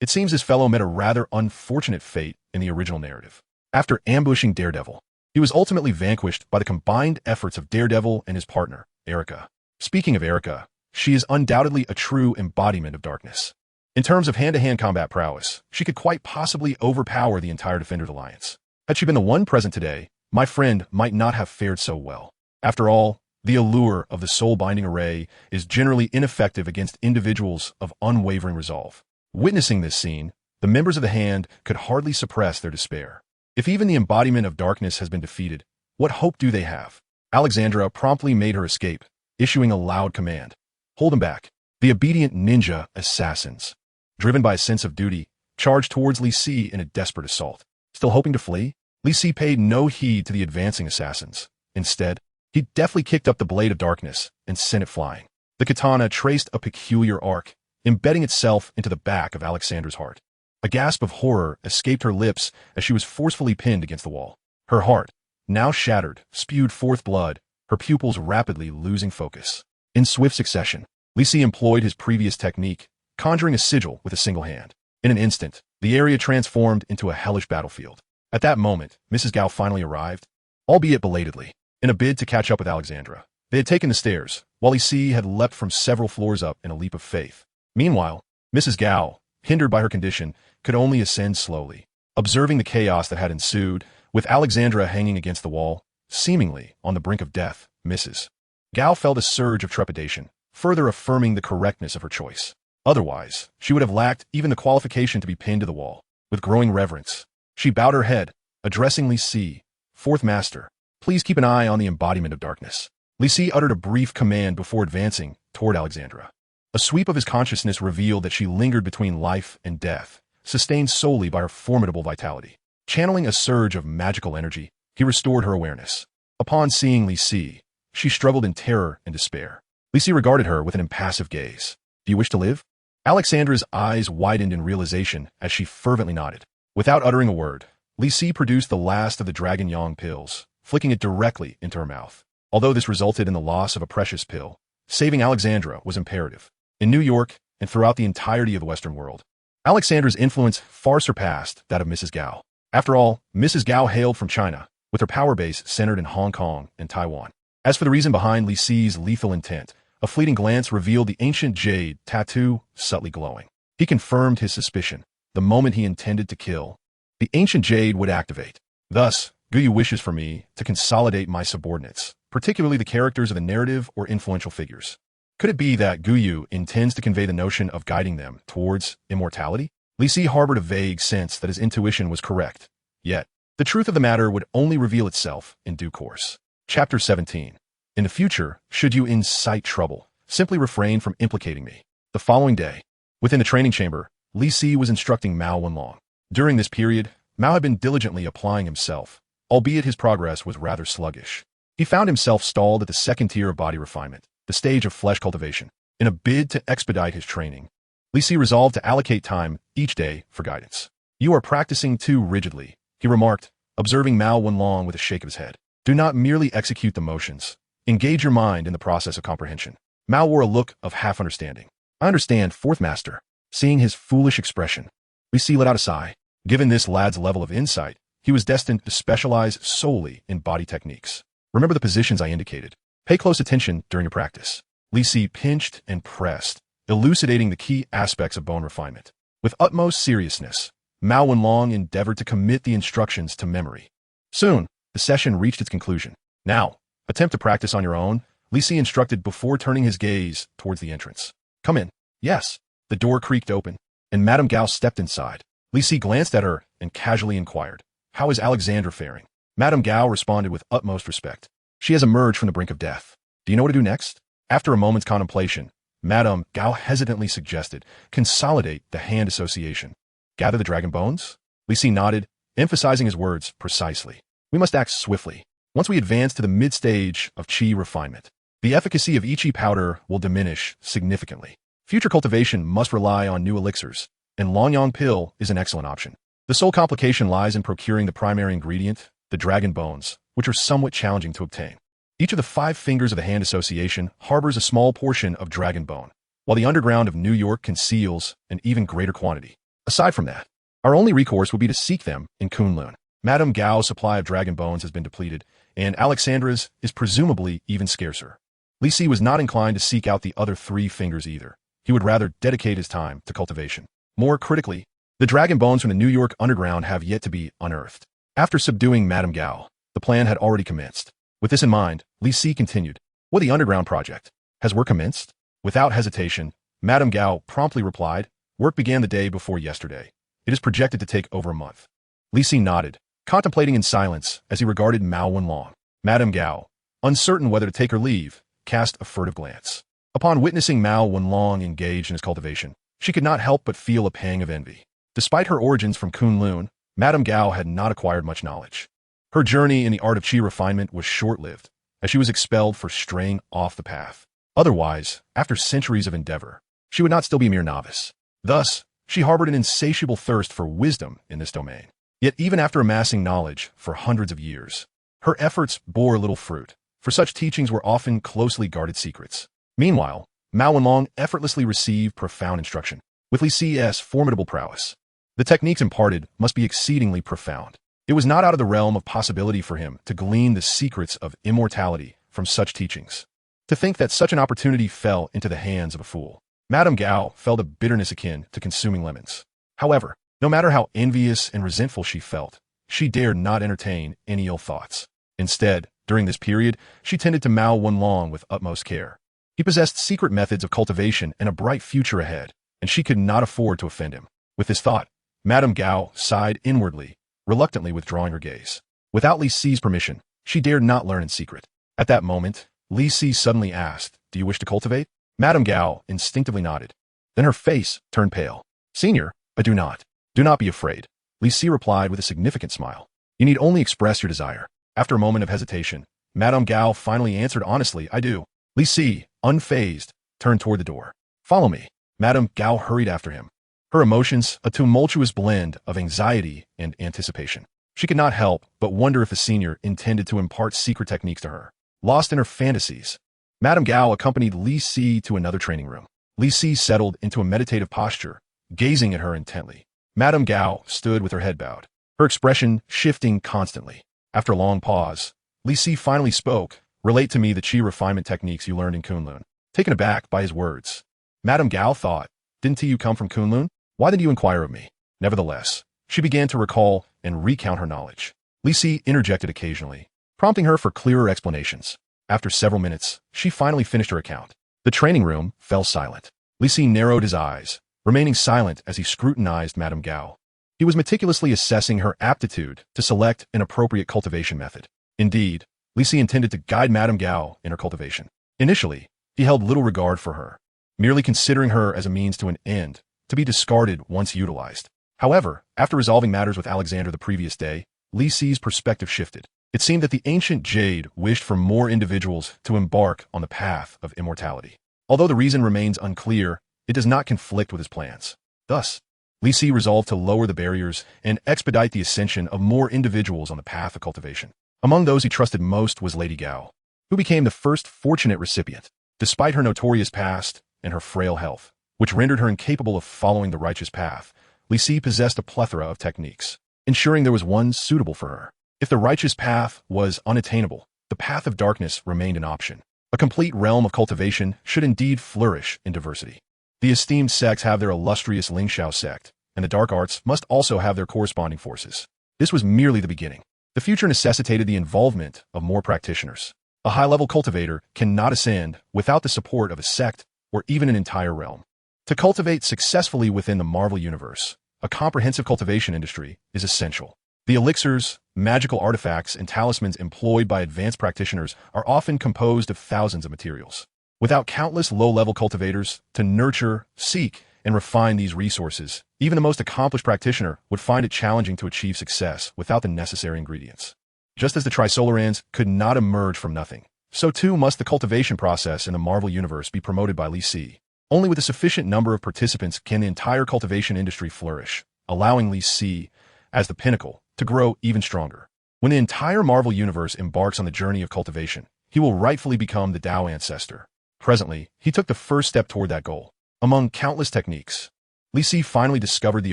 It seems this fellow met a rather unfortunate fate in the original narrative. After ambushing Daredevil, he was ultimately vanquished by the combined efforts of Daredevil and his partner, Erica. Speaking of Erica, she is undoubtedly a true embodiment of darkness. In terms of hand-to-hand combat prowess, she could quite possibly overpower the entire Defenders Alliance. Had she been the one present today, my friend might not have fared so well. After all, the allure of the soul-binding array is generally ineffective against individuals of unwavering resolve. Witnessing this scene, the members of the Hand could hardly suppress their despair. If even the embodiment of darkness has been defeated, what hope do they have? Alexandra promptly made her escape, issuing a loud command. "Hold them back." The obedient ninja assassins, driven by a sense of duty, charged towards Li Si in a desperate assault. Still hoping to flee, Li Si paid no heed to the advancing assassins. Instead, he deftly kicked up the blade of darkness and sent it flying. The katana traced a peculiar arc, embedding itself into the back of Alexandra's heart. A gasp of horror escaped her lips as she was forcefully pinned against the wall. Her heart, now shattered, spewed forth blood, her pupils rapidly losing focus. In swift succession, Li Si employed his previous technique, conjuring a sigil with a single hand. In an instant, the area transformed into a hellish battlefield. At that moment, Mrs. Gao finally arrived, albeit belatedly. In a bid to catch up with Alexandra, they had taken the stairs, while Li Si had leapt from several floors up in a leap of faith. Meanwhile, Mrs. Gao, hindered by her condition, could only ascend slowly. Observing the chaos that had ensued, with Alexandra hanging against the wall, seemingly on the brink of death, Mrs. Gao felt a surge of trepidation, further affirming the correctness of her choice. Otherwise, she would have lacked even the qualification to be pinned to the wall. With growing reverence, she bowed her head, addressing Li Si, "Fourth Master, please keep an eye on the embodiment of darkness." Li Si uttered a brief command before advancing toward Alexandra. A sweep of his consciousness revealed that she lingered between life and death, sustained solely by her formidable vitality. Channeling a surge of magical energy, he restored her awareness. Upon seeing Li Si, she struggled in terror and despair. Li Si regarded her with an impassive gaze. "Do you wish to live?" Alexandra's eyes widened in realization as she fervently nodded. Without uttering a word, Li Si produced the last of the Dragon Yang pills, flicking it directly into her mouth. Although this resulted in the loss of a precious pill, saving Alexandra was imperative. In New York, and throughout the entirety of the Western world, Alexandra's influence far surpassed that of Mrs. Gao. After all, Mrs. Gao hailed from China, with her power base centered in Hong Kong and Taiwan. As for the reason behind Li Si's lethal intent, a fleeting glance revealed the ancient jade tattoo subtly glowing. He confirmed his suspicion. The moment he intended to kill, the ancient jade would activate. Thus, Guyu wishes for me to consolidate my subordinates, particularly the characters of the narrative or influential figures. Could it be that Guyu intends to convey the notion of guiding them towards immortality? Li Si harbored a vague sense that his intuition was correct. Yet, the truth of the matter would only reveal itself in due course. Chapter 17. In the future, should you incite trouble, simply refrain from implicating me. The following day, within the training chamber, Li Si was instructing Mao Wenlong. During this period, Mao had been diligently applying himself, albeit his progress was rather sluggish. He found himself stalled at the second tier of body refinement, the stage of flesh cultivation. In a bid to expedite his training, Li Si resolved to allocate time each day for guidance. You are practicing too rigidly, he remarked, observing Mao Wenlong with a shake of his head. Do not merely execute the motions. Engage your mind in the process of comprehension. Mao wore a look of half-understanding. I understand, fourth master. Seeing his foolish expression, Li Si let out a sigh. Given this lad's level of insight, he was destined to specialize solely in body techniques. Remember the positions I indicated. Pay close attention during your practice. Li Si pinched and pressed, elucidating the key aspects of bone refinement. With utmost seriousness, Mao Wenlong endeavored to commit the instructions to memory. Soon, the session reached its conclusion. Now, attempt to practice on your own, Li Si instructed before turning his gaze towards the entrance. Come in. Yes. The door creaked open, and Madame Gao stepped inside. Li Si glanced at her and casually inquired, "How is Alexandra faring?" Madame Gao responded with utmost respect. "She has emerged from the brink of death. Do you know what to do next?" After a moment's contemplation, Madame Gao hesitantly suggested, "Consolidate the hand association. Gather the dragon bones?" Li Si nodded, emphasizing his words precisely. "We must act swiftly. Once we advance to the mid-stage of qi refinement, the efficacy of each qi powder will diminish significantly. Future cultivation must rely on new elixirs, and Longyang pill is an excellent option. The sole complication lies in procuring the primary ingredient, the dragon bones, which are somewhat challenging to obtain. Each of the 5 fingers of the hand association harbors a small portion of dragon bone, while the underground of New York conceals an even greater quantity. Aside from that, our only recourse would be to seek them in Kunlun. Madame Gao's supply of dragon bones has been depleted, and Alexandra's is presumably even scarcer." Li Si was not inclined to seek out the other 3 fingers either. He would rather dedicate his time to cultivation. More critically, the dragon bones from the New York underground have yet to be unearthed. After subduing Madame Gao, the plan had already commenced. With this in mind, Li Si continued, "What the underground project? Has work commenced?" Without hesitation, Madame Gao promptly replied, "Work began the day before yesterday. It is projected to take over a month." Li Si nodded, contemplating in silence as he regarded Mao Wenlong. Madame Gao, uncertain whether to take her leave, cast a furtive glance. Upon witnessing Mao Wenlong engaged in his cultivation, she could not help but feel a pang of envy. Despite her origins from Kunlun, Madame Gao had not acquired much knowledge. Her journey in the art of qi refinement was short-lived, as she was expelled for straying off the path. Otherwise, after centuries of endeavor, she would not still be a mere novice. Thus, she harbored an insatiable thirst for wisdom in this domain. Yet even after amassing knowledge for hundreds of years, her efforts bore little fruit, for such teachings were often closely guarded secrets. Meanwhile, Mao Wenlong effortlessly received profound instruction. With Li Si's formidable prowess, the techniques imparted must be exceedingly profound. It was not out of the realm of possibility for him to glean the secrets of immortality from such teachings. To think that such an opportunity fell into the hands of a fool. Madame Gao felt a bitterness akin to consuming lemons. However, no matter how envious and resentful she felt, she dared not entertain any ill thoughts. Instead, during this period, she tended to Mao Wenlong with utmost care. He possessed secret methods of cultivation and a bright future ahead, and she could not afford to offend him. With this thought, Madame Gao sighed inwardly, reluctantly withdrawing her gaze. Without Li Si's permission, she dared not learn in secret. At that moment, Li Si suddenly asked, "Do you wish to cultivate?" Madame Gao instinctively nodded. Then her face turned pale. "Senior, I do not. Do not be afraid," Li Si replied with a significant smile. "You need only express your desire." After a moment of hesitation, Madame Gao finally answered honestly, "I do." Li Si, unfazed, turned toward the door. "Follow me." Madame Gao hurried after him. Her emotions, a tumultuous blend of anxiety and anticipation. She could not help but wonder if the senior intended to impart secret techniques to her. Lost in her fantasies, Madame Gao accompanied Li Si to another training room. Li Si settled into a meditative posture, gazing at her intently. Madame Gao stood with her head bowed. her expression shifting constantly. After a long pause, Li Si finally spoke. Relate to me the chi refinement techniques you learned in Kunlun. Taken aback by his words, Madame Gao thought, didn't you come from Kunlun? Why did you inquire of me? Nevertheless, she began to recall and recount her knowledge. Li Si interjected occasionally, prompting her for clearer explanations. After several minutes, she finally finished her account. The training room fell silent. Li Si narrowed his eyes, remaining silent as he scrutinized Madame Gao. He was meticulously assessing her aptitude to select an appropriate cultivation method. Indeed, Li Si intended to guide Madame Gao in her cultivation. Initially, he held little regard for her, merely considering her as a means to an end, to be discarded once utilized. However, after resolving matters with Alexander the previous day, Li Si's perspective shifted. It seemed that the ancient Jade wished for more individuals to embark on the path of immortality. Although the reason remains unclear, it does not conflict with his plans. Thus, Li Si resolved to lower the barriers and expedite the ascension of more individuals on the path of cultivation. Among those he trusted most was Lady Gao, who became the first fortunate recipient. Despite her notorious past and her frail health, which rendered her incapable of following the righteous path, Li Si possessed a plethora of techniques, ensuring there was one suitable for her. If the righteous path was unattainable, the path of darkness remained an option. A complete realm of cultivation should indeed flourish in diversity. The esteemed sects have their illustrious Lingxiao sect, and the dark arts must also have their corresponding forces. This was merely the beginning. The future necessitated the involvement of more practitioners. A high-level cultivator cannot ascend without the support of a sect or even an entire realm. To cultivate successfully within the Marvel Universe, a comprehensive cultivation industry is essential. The elixirs, magical artifacts, and talismans employed by advanced practitioners are often composed of thousands of materials. Without countless low-level cultivators to nurture, seek, and refine these resources, even the most accomplished practitioner would find it challenging to achieve success without the necessary ingredients. Just as the Trisolarans could not emerge from nothing, so too must the cultivation process in the Marvel Universe be promoted by Li Si. Only with a sufficient number of participants can the entire cultivation industry flourish, allowing Li Si, as the pinnacle, to grow even stronger. When the entire Marvel Universe embarks on the journey of cultivation, he will rightfully become the Tao ancestor. Presently, he took the first step toward that goal. Among countless techniques, Li Si finally discovered the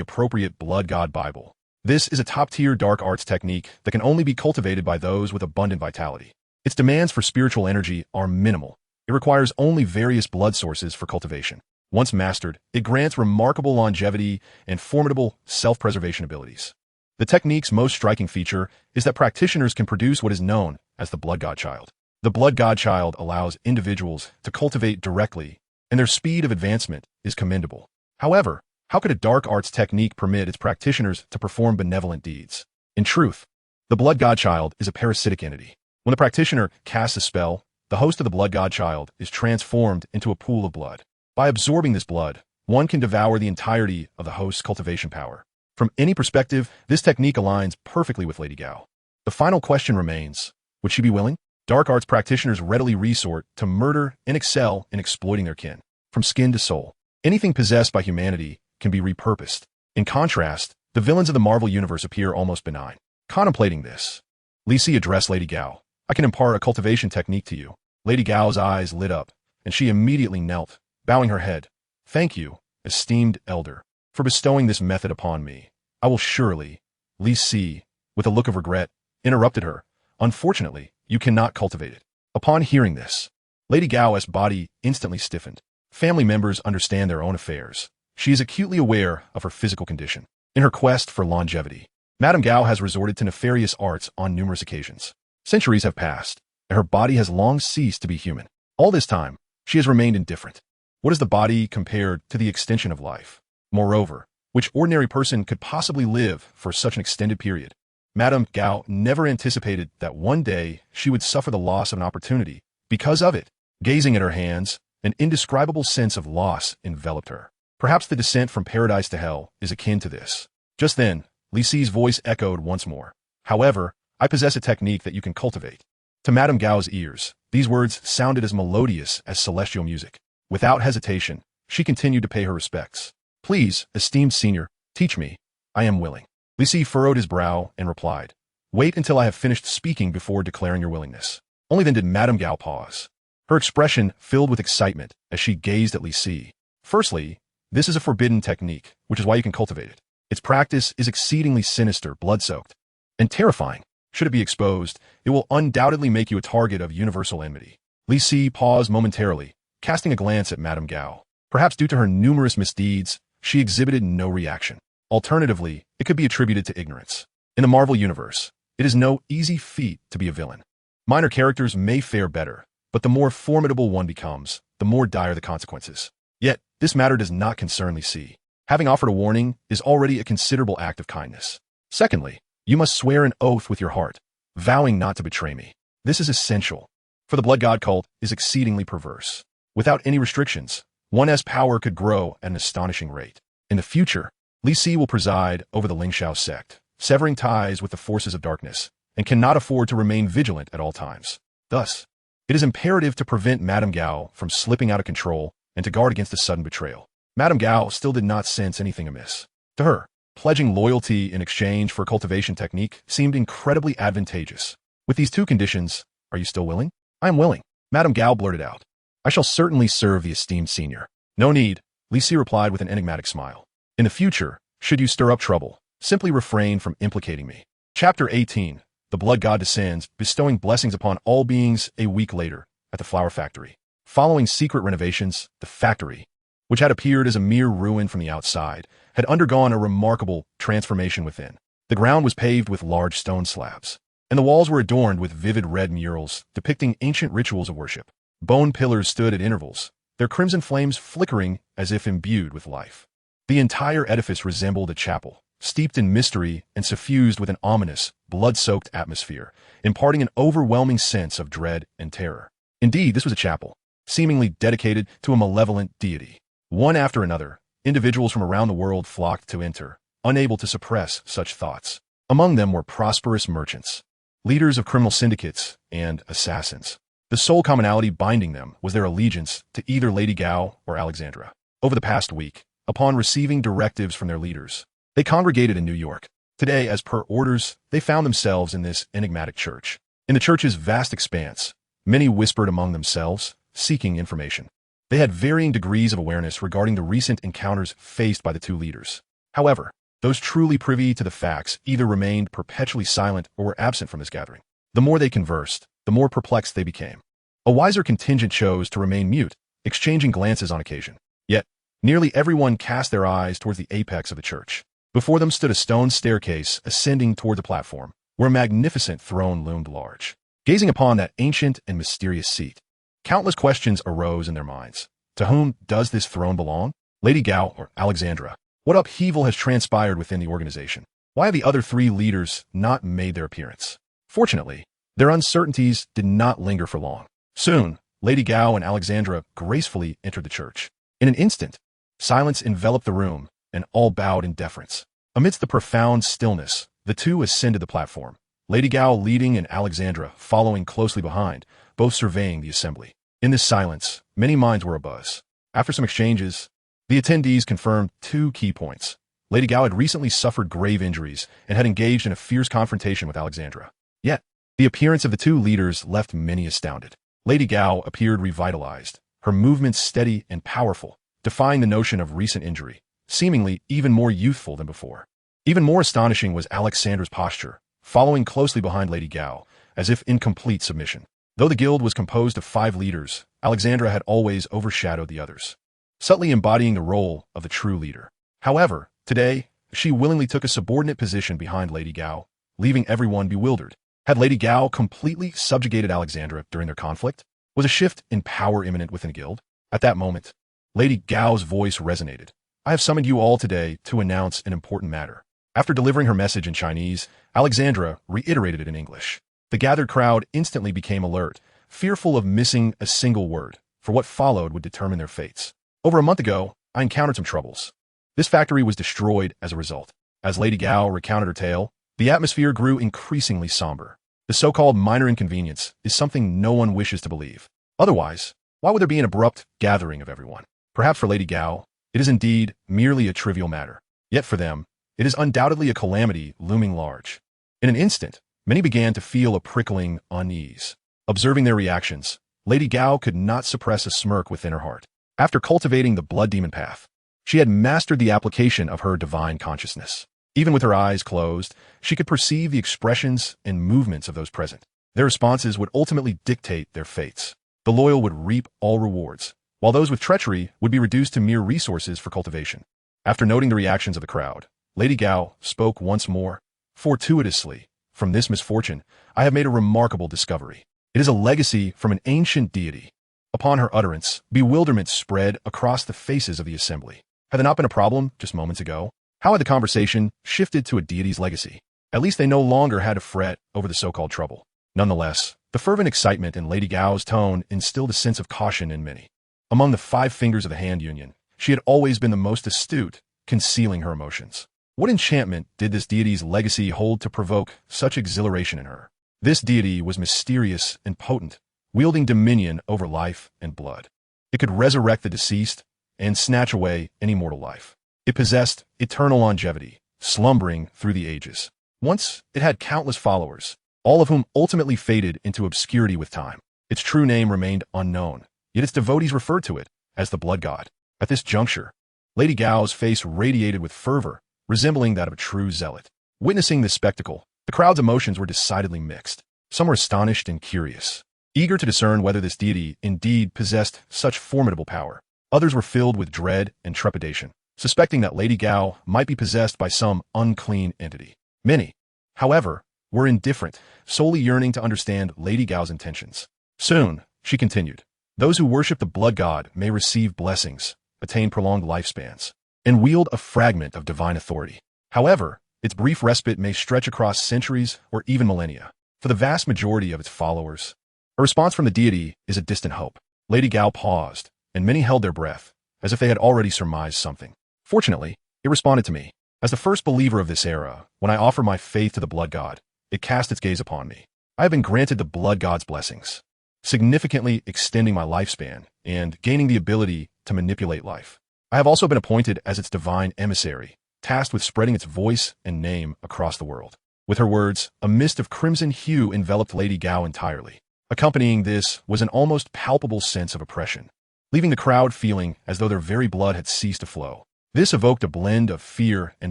appropriate Blood God Bible. This is a top-tier dark arts technique that can only be cultivated by those with abundant vitality. Its demands for spiritual energy are minimal. It requires only various blood sources for cultivation. Once mastered, it grants remarkable longevity and formidable self-preservation abilities. The technique's most striking feature is that practitioners can produce what is known as the Blood God Child. The Blood God Child allows individuals to cultivate directly, and their speed of advancement is commendable. However, how could a dark arts technique permit its practitioners to perform benevolent deeds? In truth, the Blood God Child is a parasitic entity. When the practitioner casts a spell, the host of the Blood God Child is transformed into a pool of blood. By absorbing this blood, one can devour the entirety of the host's cultivation power. From any perspective, this technique aligns perfectly with Lady Gao. The final question remains, would she be willing? Dark arts practitioners readily resort to murder and excel in exploiting their kin. From skin to soul, anything possessed by humanity can be repurposed. In contrast, the villains of the Marvel Universe appear almost benign. Contemplating this, Li Si addressed Lady Gao. I can impart a cultivation technique to you. Lady Gao's eyes lit up, and she immediately knelt, bowing her head. Thank you, esteemed elder, for bestowing this method upon me. I will surely. Li Si, with a look of regret, interrupted her. Unfortunately, you cannot cultivate it. Upon hearing this, Lady Gao's body instantly stiffened. Family members understand their own affairs. She is acutely aware of her physical condition. In her quest for longevity, Madame Gao has resorted to nefarious arts on numerous occasions. Centuries have passed, and her body has long ceased to be human. All this time, she has remained indifferent. What is the body compared to the extension of life? Moreover, which ordinary person could possibly live for such an extended period? Madame Gao never anticipated that one day she would suffer the loss of an opportunity because of it. Gazing at her hands, an indescribable sense of loss enveloped her. Perhaps the descent from paradise to hell is akin to this. Just then, Li Si's voice echoed once more. However, I possess a technique that you can cultivate. To Madame Gao's ears, these words sounded as melodious as celestial music. Without hesitation, she continued to pay her respects. Please, esteemed senior, teach me. I am willing. Li Si furrowed his brow and replied, wait until I have finished speaking before declaring your willingness. Only then did Madame Gao pause. Her expression filled with excitement as she gazed at Li Si. Firstly, this is a forbidden technique, which is why you can cultivate it. Its practice is exceedingly sinister, blood-soaked, and terrifying. Should it be exposed, it will undoubtedly make you a target of universal enmity. Li Si paused momentarily, casting a glance at Madame Gao. Perhaps due to her numerous misdeeds, she exhibited no reaction. Alternatively, it could be attributed to ignorance. In the Marvel Universe, it is no easy feat to be a villain. Minor characters may fare better, but the more formidable one becomes, the more dire the consequences. Yet, this matter does not concern Li Si. Having offered a warning is already a considerable act of kindness. Secondly, you must swear an oath with your heart, vowing not to betray me. This is essential, for the blood god cult is exceedingly perverse. Without any restrictions, one's power could grow at an astonishing rate. In the future, Li Si will preside over the Lingxiao sect, severing ties with the forces of darkness, and cannot afford to remain vigilant at all times. Thus, it is imperative to prevent Madame Gao from slipping out of control and to guard against a sudden betrayal. Madame Gao still did not sense anything amiss. To her, pledging loyalty in exchange for a cultivation technique seemed incredibly advantageous. With these two conditions, are you still willing? I am willing, Madame Gao blurted out. I shall certainly serve the esteemed senior. No need, Li Si replied with an enigmatic smile. In the future, should you stir up trouble, simply refrain from implicating me. Chapter 18. The blood god descends, bestowing blessings upon all beings. A week later, at the flower factory. Following secret renovations, the factory, which had appeared as a mere ruin from the outside, had undergone a remarkable transformation within. The ground was paved with large stone slabs, and the walls were adorned with vivid red murals depicting ancient rituals of worship. Bone pillars stood at intervals, their crimson flames flickering as if imbued with life. The entire edifice resembled a chapel, steeped in mystery and suffused with an ominous, blood-soaked atmosphere, imparting an overwhelming sense of dread and terror. Indeed, this was a chapel, seemingly dedicated to a malevolent deity. One after another, individuals from around the world flocked to enter, unable to suppress such thoughts. Among them were prosperous merchants, leaders of criminal syndicates, and assassins. The sole commonality binding them was their allegiance to either Lady Gao or Alexandra. Over the past week, upon receiving directives from their leaders, they congregated in New York. Today, as per orders, they found themselves in this enigmatic church. In the church's vast expanse, many whispered among themselves, seeking information. They had varying degrees of awareness regarding the recent encounters faced by the two leaders. However, those truly privy to the facts either remained perpetually silent or were absent from this gathering. The more they conversed, the more perplexed they became. A wiser contingent chose to remain mute, exchanging glances on occasion. Yet, nearly everyone cast their eyes towards the apex of the church. Before them stood a stone staircase ascending toward the platform, where a magnificent throne loomed large. Gazing upon that ancient and mysterious seat, countless questions arose in their minds. To whom does this throne belong? Lady Gao or Alexandra? What upheaval has transpired within the organization? Why have the other three leaders not made their appearance? Fortunately, their uncertainties did not linger for long. Soon, Lady Gao and Alexandra gracefully entered the church. In an instant, silence enveloped the room, and all bowed in deference. Amidst the profound stillness, the two ascended the platform, Lady Gao leading and Alexandra following closely behind, both surveying the assembly. In this silence, many minds were abuzz. After some exchanges, the attendees confirmed two key points. Lady Gao had recently suffered grave injuries and had engaged in a fierce confrontation with Alexandra. Yet, the appearance of the two leaders left many astounded. Lady Gao appeared revitalized, her movements steady and powerful, defying the notion of recent injury, seemingly even more youthful than before. Even more astonishing was Alexandra's posture, following closely behind Lady Gao, as if in complete submission. Though the guild was composed of 5 leaders, Alexandra had always overshadowed the others, subtly embodying the role of the true leader. However, today, she willingly took a subordinate position behind Lady Gao, leaving everyone bewildered. Had Lady Gao completely subjugated Alexandra during their conflict? Was a shift in power imminent within the guild? At that moment, Lady Gao's voice resonated. I have summoned you all today to announce an important matter. After delivering her message in Chinese, Alexandra reiterated it in English. The gathered crowd instantly became alert, fearful of missing a single word, for what followed would determine their fates. Over a month ago, I encountered some troubles. This factory was destroyed as a result. As Lady Gao recounted her tale, the atmosphere grew increasingly somber. The so-called minor inconvenience is something no one wishes to believe. Otherwise, why would there be an abrupt gathering of everyone? Perhaps for Lady Gao, it is indeed merely a trivial matter. Yet for them, it is undoubtedly a calamity looming large. In an instant, many began to feel a prickling unease. Observing their reactions, Lady Gao could not suppress a smirk within her heart. After cultivating the blood demon path, She had mastered the application of her divine consciousness. Even with her eyes closed, she could perceive the expressions and movements of those present. Their responses would ultimately dictate their fates. The loyal would reap all rewards, while those with treachery would be reduced to mere resources for cultivation. After noting the reactions of the crowd, Lady Gao spoke once more. Fortuitously, from this misfortune, I have made a remarkable discovery. It is a legacy from an ancient deity. Upon her utterance, bewilderment spread across the faces of the assembly. Had there not been a problem just moments ago? How had the conversation shifted to a deity's legacy? At least they no longer had to fret over the so-called trouble. Nonetheless, the fervent excitement in Lady Gao's tone instilled a sense of caution in many. Among the 5 fingers of the hand union, she had always been the most astute, concealing her emotions. What enchantment did this deity's legacy hold to provoke such exhilaration in her? This deity was mysterious and potent, wielding dominion over life and blood. It could resurrect the deceased and snatch away any mortal life. It possessed eternal longevity, slumbering through the ages. Once, it had countless followers, all of whom ultimately faded into obscurity with time. Its true name remained unknown, yet its devotees referred to it as the Blood God. At this juncture, Lady Gao's face radiated with fervor, resembling that of a true zealot. Witnessing this spectacle, the crowd's emotions were decidedly mixed. Some were astonished and curious, eager to discern whether this deity indeed possessed such formidable power. Others were filled with dread and trepidation, suspecting that Lady Gao might be possessed by some unclean entity. Many, however, were indifferent, solely yearning to understand Lady Gao's intentions. Soon, she continued, those who worship the Blood God may receive blessings, attain prolonged lifespans, and wield a fragment of divine authority. However, its brief respite may stretch across centuries or even millennia. For the vast majority of its followers, a response from the deity is a distant hope. Lady Gao paused, and many held their breath, as if they had already surmised something. Fortunately, it responded to me. As the first believer of this era, when I offer my faith to the Blood God, it cast its gaze upon me. I have been granted the Blood God's blessings, significantly extending my lifespan and gaining the ability to manipulate life. I have also been appointed as its divine emissary, tasked with spreading its voice and name across the world. With her words, a mist of crimson hue enveloped Lady Gao entirely. Accompanying this was an almost palpable sense of oppression, leaving the crowd feeling as though their very blood had ceased to flow. This evoked a blend of fear and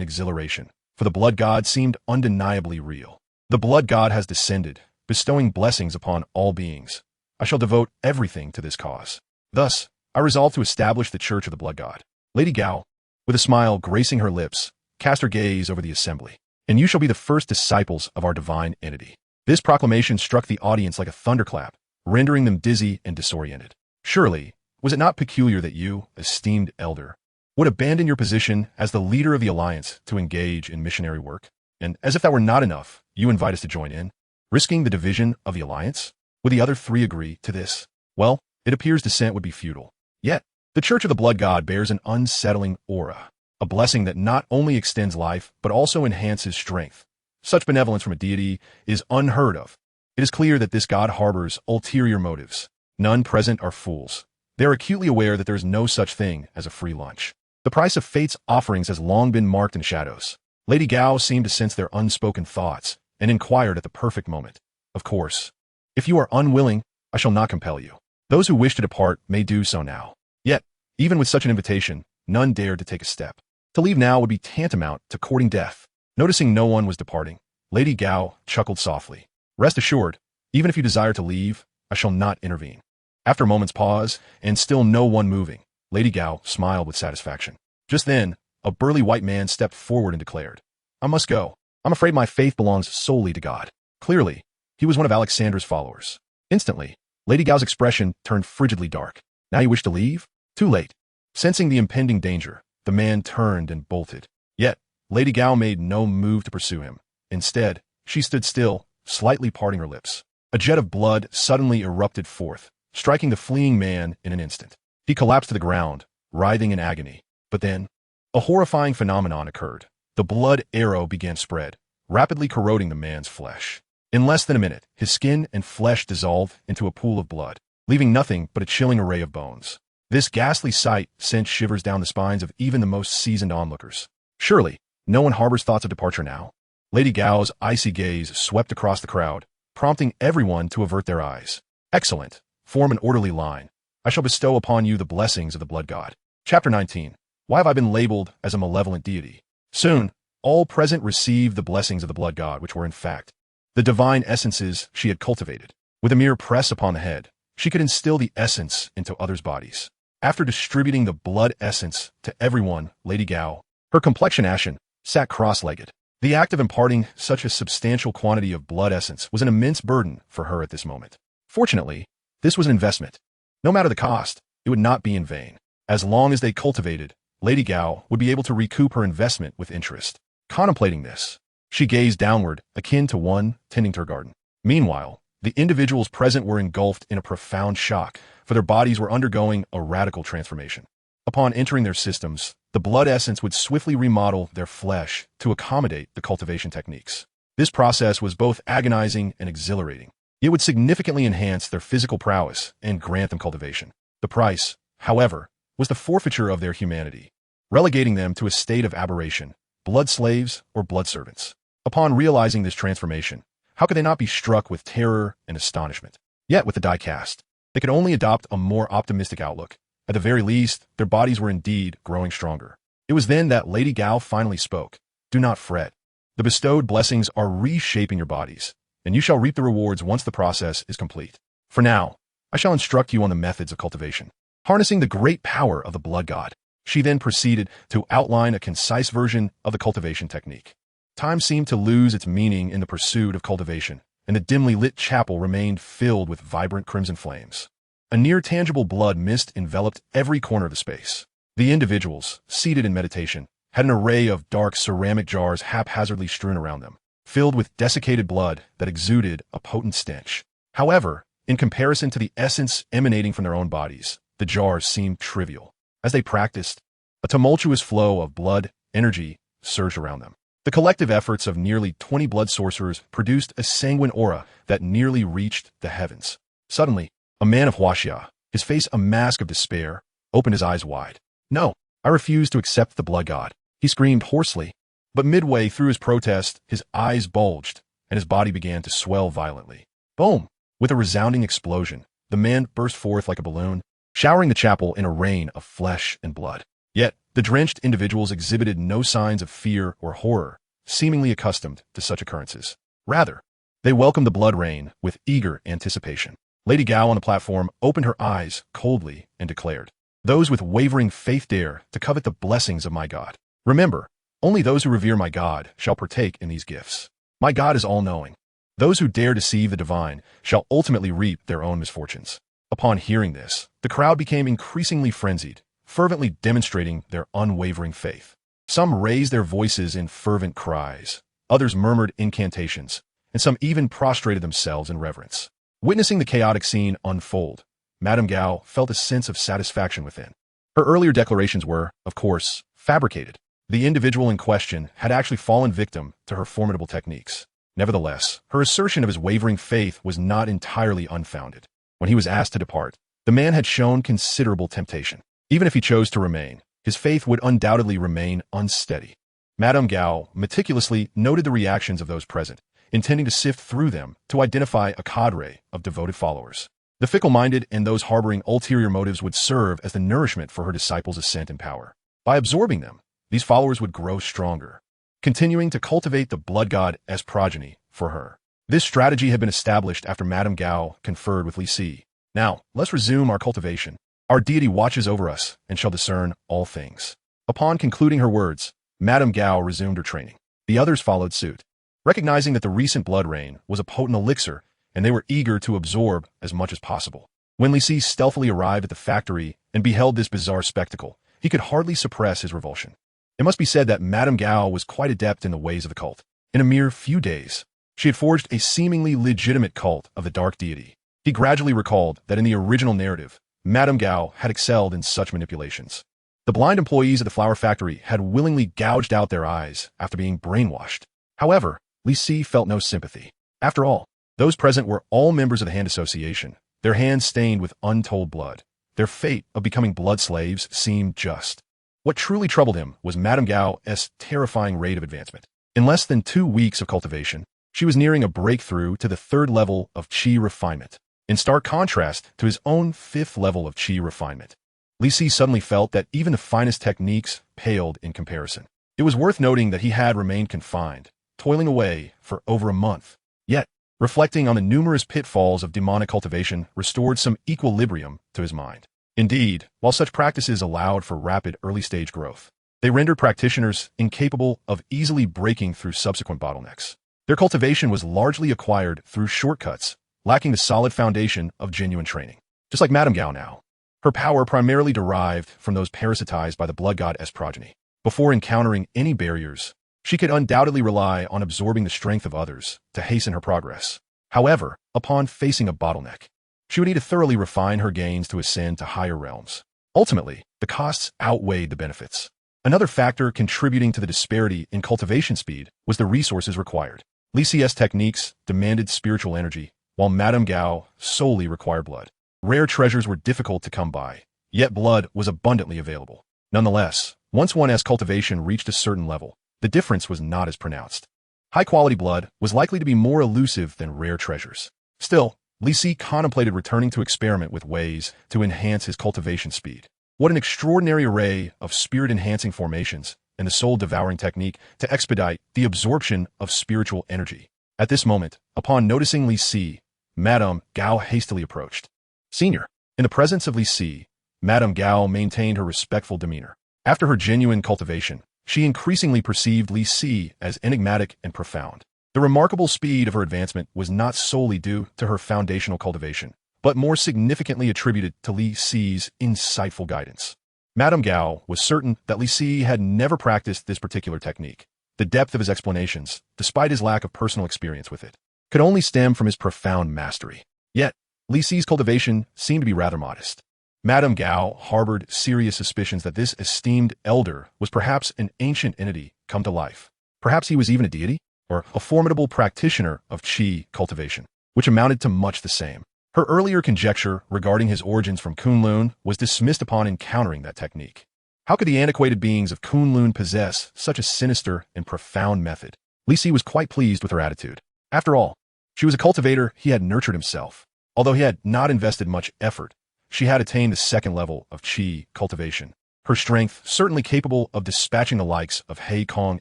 exhilaration, for the Blood God seemed undeniably real. The Blood God has descended, bestowing blessings upon all beings. I shall devote everything to this cause. Thus, I resolved to establish the Church of the Blood God. Lady Gao, with a smile gracing her lips, cast her gaze over the assembly. And you shall be the first disciples of our divine entity. This proclamation struck the audience like a thunderclap, rendering them dizzy and disoriented. Surely, was it not peculiar that you, esteemed elder, would abandon your position as the leader of the alliance to engage in missionary work? And as if that were not enough, you invite us to join in, risking the division of the alliance? Would the other 3 agree to this? Well, it appears dissent would be futile. Yet, the Church of the Blood God bears an unsettling aura, a blessing that not only extends life, but also enhances strength. Such benevolence from a deity is unheard of. It is clear that this god harbors ulterior motives. None present are fools. They are acutely aware that there is no such thing as a free lunch. The price of fate's offerings has long been marked in shadows. Lady Gao seemed to sense their unspoken thoughts and inquired at the perfect moment. Of course, if you are unwilling, I shall not compel you. Those who wish to depart may do so now. Yet, even with such an invitation, none dared to take a step. To leave now would be tantamount to courting death. Noticing no one was departing, Lady Gao chuckled softly. Rest assured, even if you desire to leave, I shall not intervene. After a moment's pause, and still no one moving, Lady Gao smiled with satisfaction. Just then, a burly white man stepped forward and declared, I must go. I'm afraid my faith belongs solely to God. Clearly, he was one of Alexandra's followers. Instantly, Lady Gao's expression turned frigidly dark. Now you wish to leave? Too late. Sensing the impending danger, the man turned and bolted. Yet, Lady Gao made no move to pursue him. Instead, she stood still, slightly parting her lips. A jet of blood suddenly erupted forth, striking the fleeing man in an instant. He collapsed to the ground, writhing in agony. But then, a horrifying phenomenon occurred. The blood arrow began to spread, rapidly corroding the man's flesh. In less than a minute, his skin and flesh dissolved into a pool of blood, leaving nothing but a chilling array of bones. This ghastly sight sent shivers down the spines of even the most seasoned onlookers. Surely, no one harbors thoughts of departure now. Lady Gao's icy gaze swept across the crowd, prompting everyone to avert their eyes. Excellent. Form an orderly line. I shall bestow upon you the blessings of the Blood God. Chapter 19. Why have I been labeled as a malevolent deity? Soon, all present received the blessings of the blood god, which were in fact the divine essences she had cultivated. With a mere press upon the head, she could instill the essence into others' bodies. After distributing the blood essence to everyone, Lady Gao, her complexion ashen, sat cross-legged. The act of imparting such a substantial quantity of blood essence was an immense burden for her at this moment. Fortunately, this was an investment. No matter the cost, it would not be in vain. As long as they cultivated, Lady Gao would be able to recoup her investment with interest. Contemplating this, she gazed downward, akin to one tending to her garden. Meanwhile, the individuals present were engulfed in a profound shock, for their bodies were undergoing a radical transformation. Upon entering their systems, the blood essence would swiftly remodel their flesh to accommodate the cultivation techniques. This process was both agonizing and exhilarating. It would significantly enhance their physical prowess and grant them cultivation. The price, however, was the forfeiture of their humanity, relegating them to a state of aberration, blood slaves or blood servants. Upon realizing this transformation, how could they not be struck with terror and astonishment? Yet with the die cast, they could only adopt a more optimistic outlook. At the very least, their bodies were indeed growing stronger. It was then that Lady Gao finally spoke. Do not fret. The bestowed blessings are reshaping your bodies, and you shall reap the rewards once the process is complete. For now, I shall instruct you on the methods of cultivation. Harnessing the great power of the blood god, she then proceeded to outline a concise version of the cultivation technique. Time seemed to lose its meaning in the pursuit of cultivation, and the dimly lit chapel remained filled with vibrant crimson flames. A near-tangible blood mist enveloped every corner of the space. The individuals, seated in meditation, had an array of dark ceramic jars haphazardly strewn around them, filled with desiccated blood that exuded a potent stench. However, in comparison to the essence emanating from their own bodies, the jars seemed trivial. As they practiced, a tumultuous flow of blood energy surged around them. The collective efforts of nearly 20 blood sorcerers produced a sanguine aura that nearly reached the heavens. Suddenly, a man of Huaxia, his face a mask of despair, opened his eyes wide. No, I refuse to accept the blood god, he screamed hoarsely. But midway through his protest, his eyes bulged, and his body began to swell violently. Boom! With a resounding explosion, the man burst forth like a balloon, showering the chapel in a rain of flesh and blood. Yet, the drenched individuals exhibited no signs of fear or horror, seemingly accustomed to such occurrences. Rather, they welcomed the blood rain with eager anticipation. Lady Gao on the platform opened her eyes coldly and declared, "Those with wavering faith dare to covet the blessings of my God. Remember, only those who revere my God shall partake in these gifts. My God is all-knowing. Those who dare deceive the divine shall ultimately reap their own misfortunes." Upon hearing this, the crowd became increasingly frenzied, fervently demonstrating their unwavering faith. Some raised their voices in fervent cries, others murmured incantations, and some even prostrated themselves in reverence. Witnessing the chaotic scene unfold, Madame Gao felt a sense of satisfaction within. Her earlier declarations were, of course, fabricated. The individual in question had actually fallen victim to her formidable techniques. Nevertheless, her assertion of his wavering faith was not entirely unfounded. When he was asked to depart, the man had shown considerable temptation. Even if he chose to remain, his faith would undoubtedly remain unsteady. Madame Gao meticulously noted the reactions of those present, intending to sift through them to identify a cadre of devoted followers. The fickle-minded and those harboring ulterior motives would serve as the nourishment for her disciples' ascent in power. By absorbing them, these followers would grow stronger, continuing to cultivate the blood god as progeny for her. This strategy had been established after Madame Gao conferred with Li Si. Now, let's resume our cultivation. Our deity watches over us and shall discern all things. Upon concluding her words, Madame Gao resumed her training. The others followed suit, recognizing that the recent blood rain was a potent elixir, and they were eager to absorb as much as possible. When Li Si stealthily arrived at the factory and beheld this bizarre spectacle, he could hardly suppress his revulsion. It must be said that Madame Gao was quite adept in the ways of the cult. In a mere few days, she had forged a seemingly legitimate cult of the dark deity. He gradually recalled that in the original narrative, Madame Gao had excelled in such manipulations. The blind employees of the flower factory had willingly gouged out their eyes after being brainwashed. However, Li Si felt no sympathy. After all, those present were all members of the Hand Association, their hands stained with untold blood. Their fate of becoming blood slaves seemed just. What truly troubled him was Madame Gao's terrifying rate of advancement. In less than 2 weeks of cultivation, she was nearing a breakthrough to the 3rd level of qi refinement, in stark contrast to his own 5th level of qi refinement. Li Si suddenly felt that even the finest techniques paled in comparison. It was worth noting that he had remained confined, toiling away for over a month. Yet, reflecting on the numerous pitfalls of demonic cultivation restored some equilibrium to his mind. Indeed, while such practices allowed for rapid early-stage growth, they rendered practitioners incapable of easily breaking through subsequent bottlenecks. Their cultivation was largely acquired through shortcuts, lacking the solid foundation of genuine training. Just like Madame Gao now, her power primarily derived from those parasitized by the blood god's progeny. Before encountering any barriers, she could undoubtedly rely on absorbing the strength of others to hasten her progress. However, upon facing a bottleneck, she would need to thoroughly refine her gains to ascend to higher realms. Ultimately, the costs outweighed the benefits. Another factor contributing to the disparity in cultivation speed was the resources required. Li Si's techniques demanded spiritual energy, while Madame Gao solely required blood. Rare treasures were difficult to come by, yet blood was abundantly available. Nonetheless, once one's cultivation reached a certain level, the difference was not as pronounced. High-quality blood was likely to be more elusive than rare treasures. Still, Li Si contemplated returning to experiment with ways to enhance his cultivation speed. What an extraordinary array of spirit-enhancing formations and the soul-devouring technique to expedite the absorption of spiritual energy. At this moment, upon noticing Li Si, Madame Gao hastily approached. Senior, in the presence of Li Si, Madame Gao maintained her respectful demeanor. After her genuine cultivation, she increasingly perceived Li Si as enigmatic and profound. The remarkable speed of her advancement was not solely due to her foundational cultivation, but more significantly attributed to Li Si's insightful guidance. Madame Gao was certain that Li Si had never practiced this particular technique. The depth of his explanations, despite his lack of personal experience with it, could only stem from his profound mastery. Yet, Li Si's cultivation seemed to be rather modest. Madame Gao harbored serious suspicions that this esteemed elder was perhaps an ancient entity come to life. Perhaps he was even a deity, or a formidable practitioner of qi cultivation, which amounted to much the same. Her earlier conjecture regarding his origins from Kunlun was dismissed upon encountering that technique. How could the antiquated beings of Kunlun possess such a sinister and profound method? Li Si was quite pleased with her attitude. After all, she was a cultivator he had nurtured himself. Although he had not invested much effort, she had attained the second level of qi cultivation. Her strength certainly capable of dispatching the likes of He Kong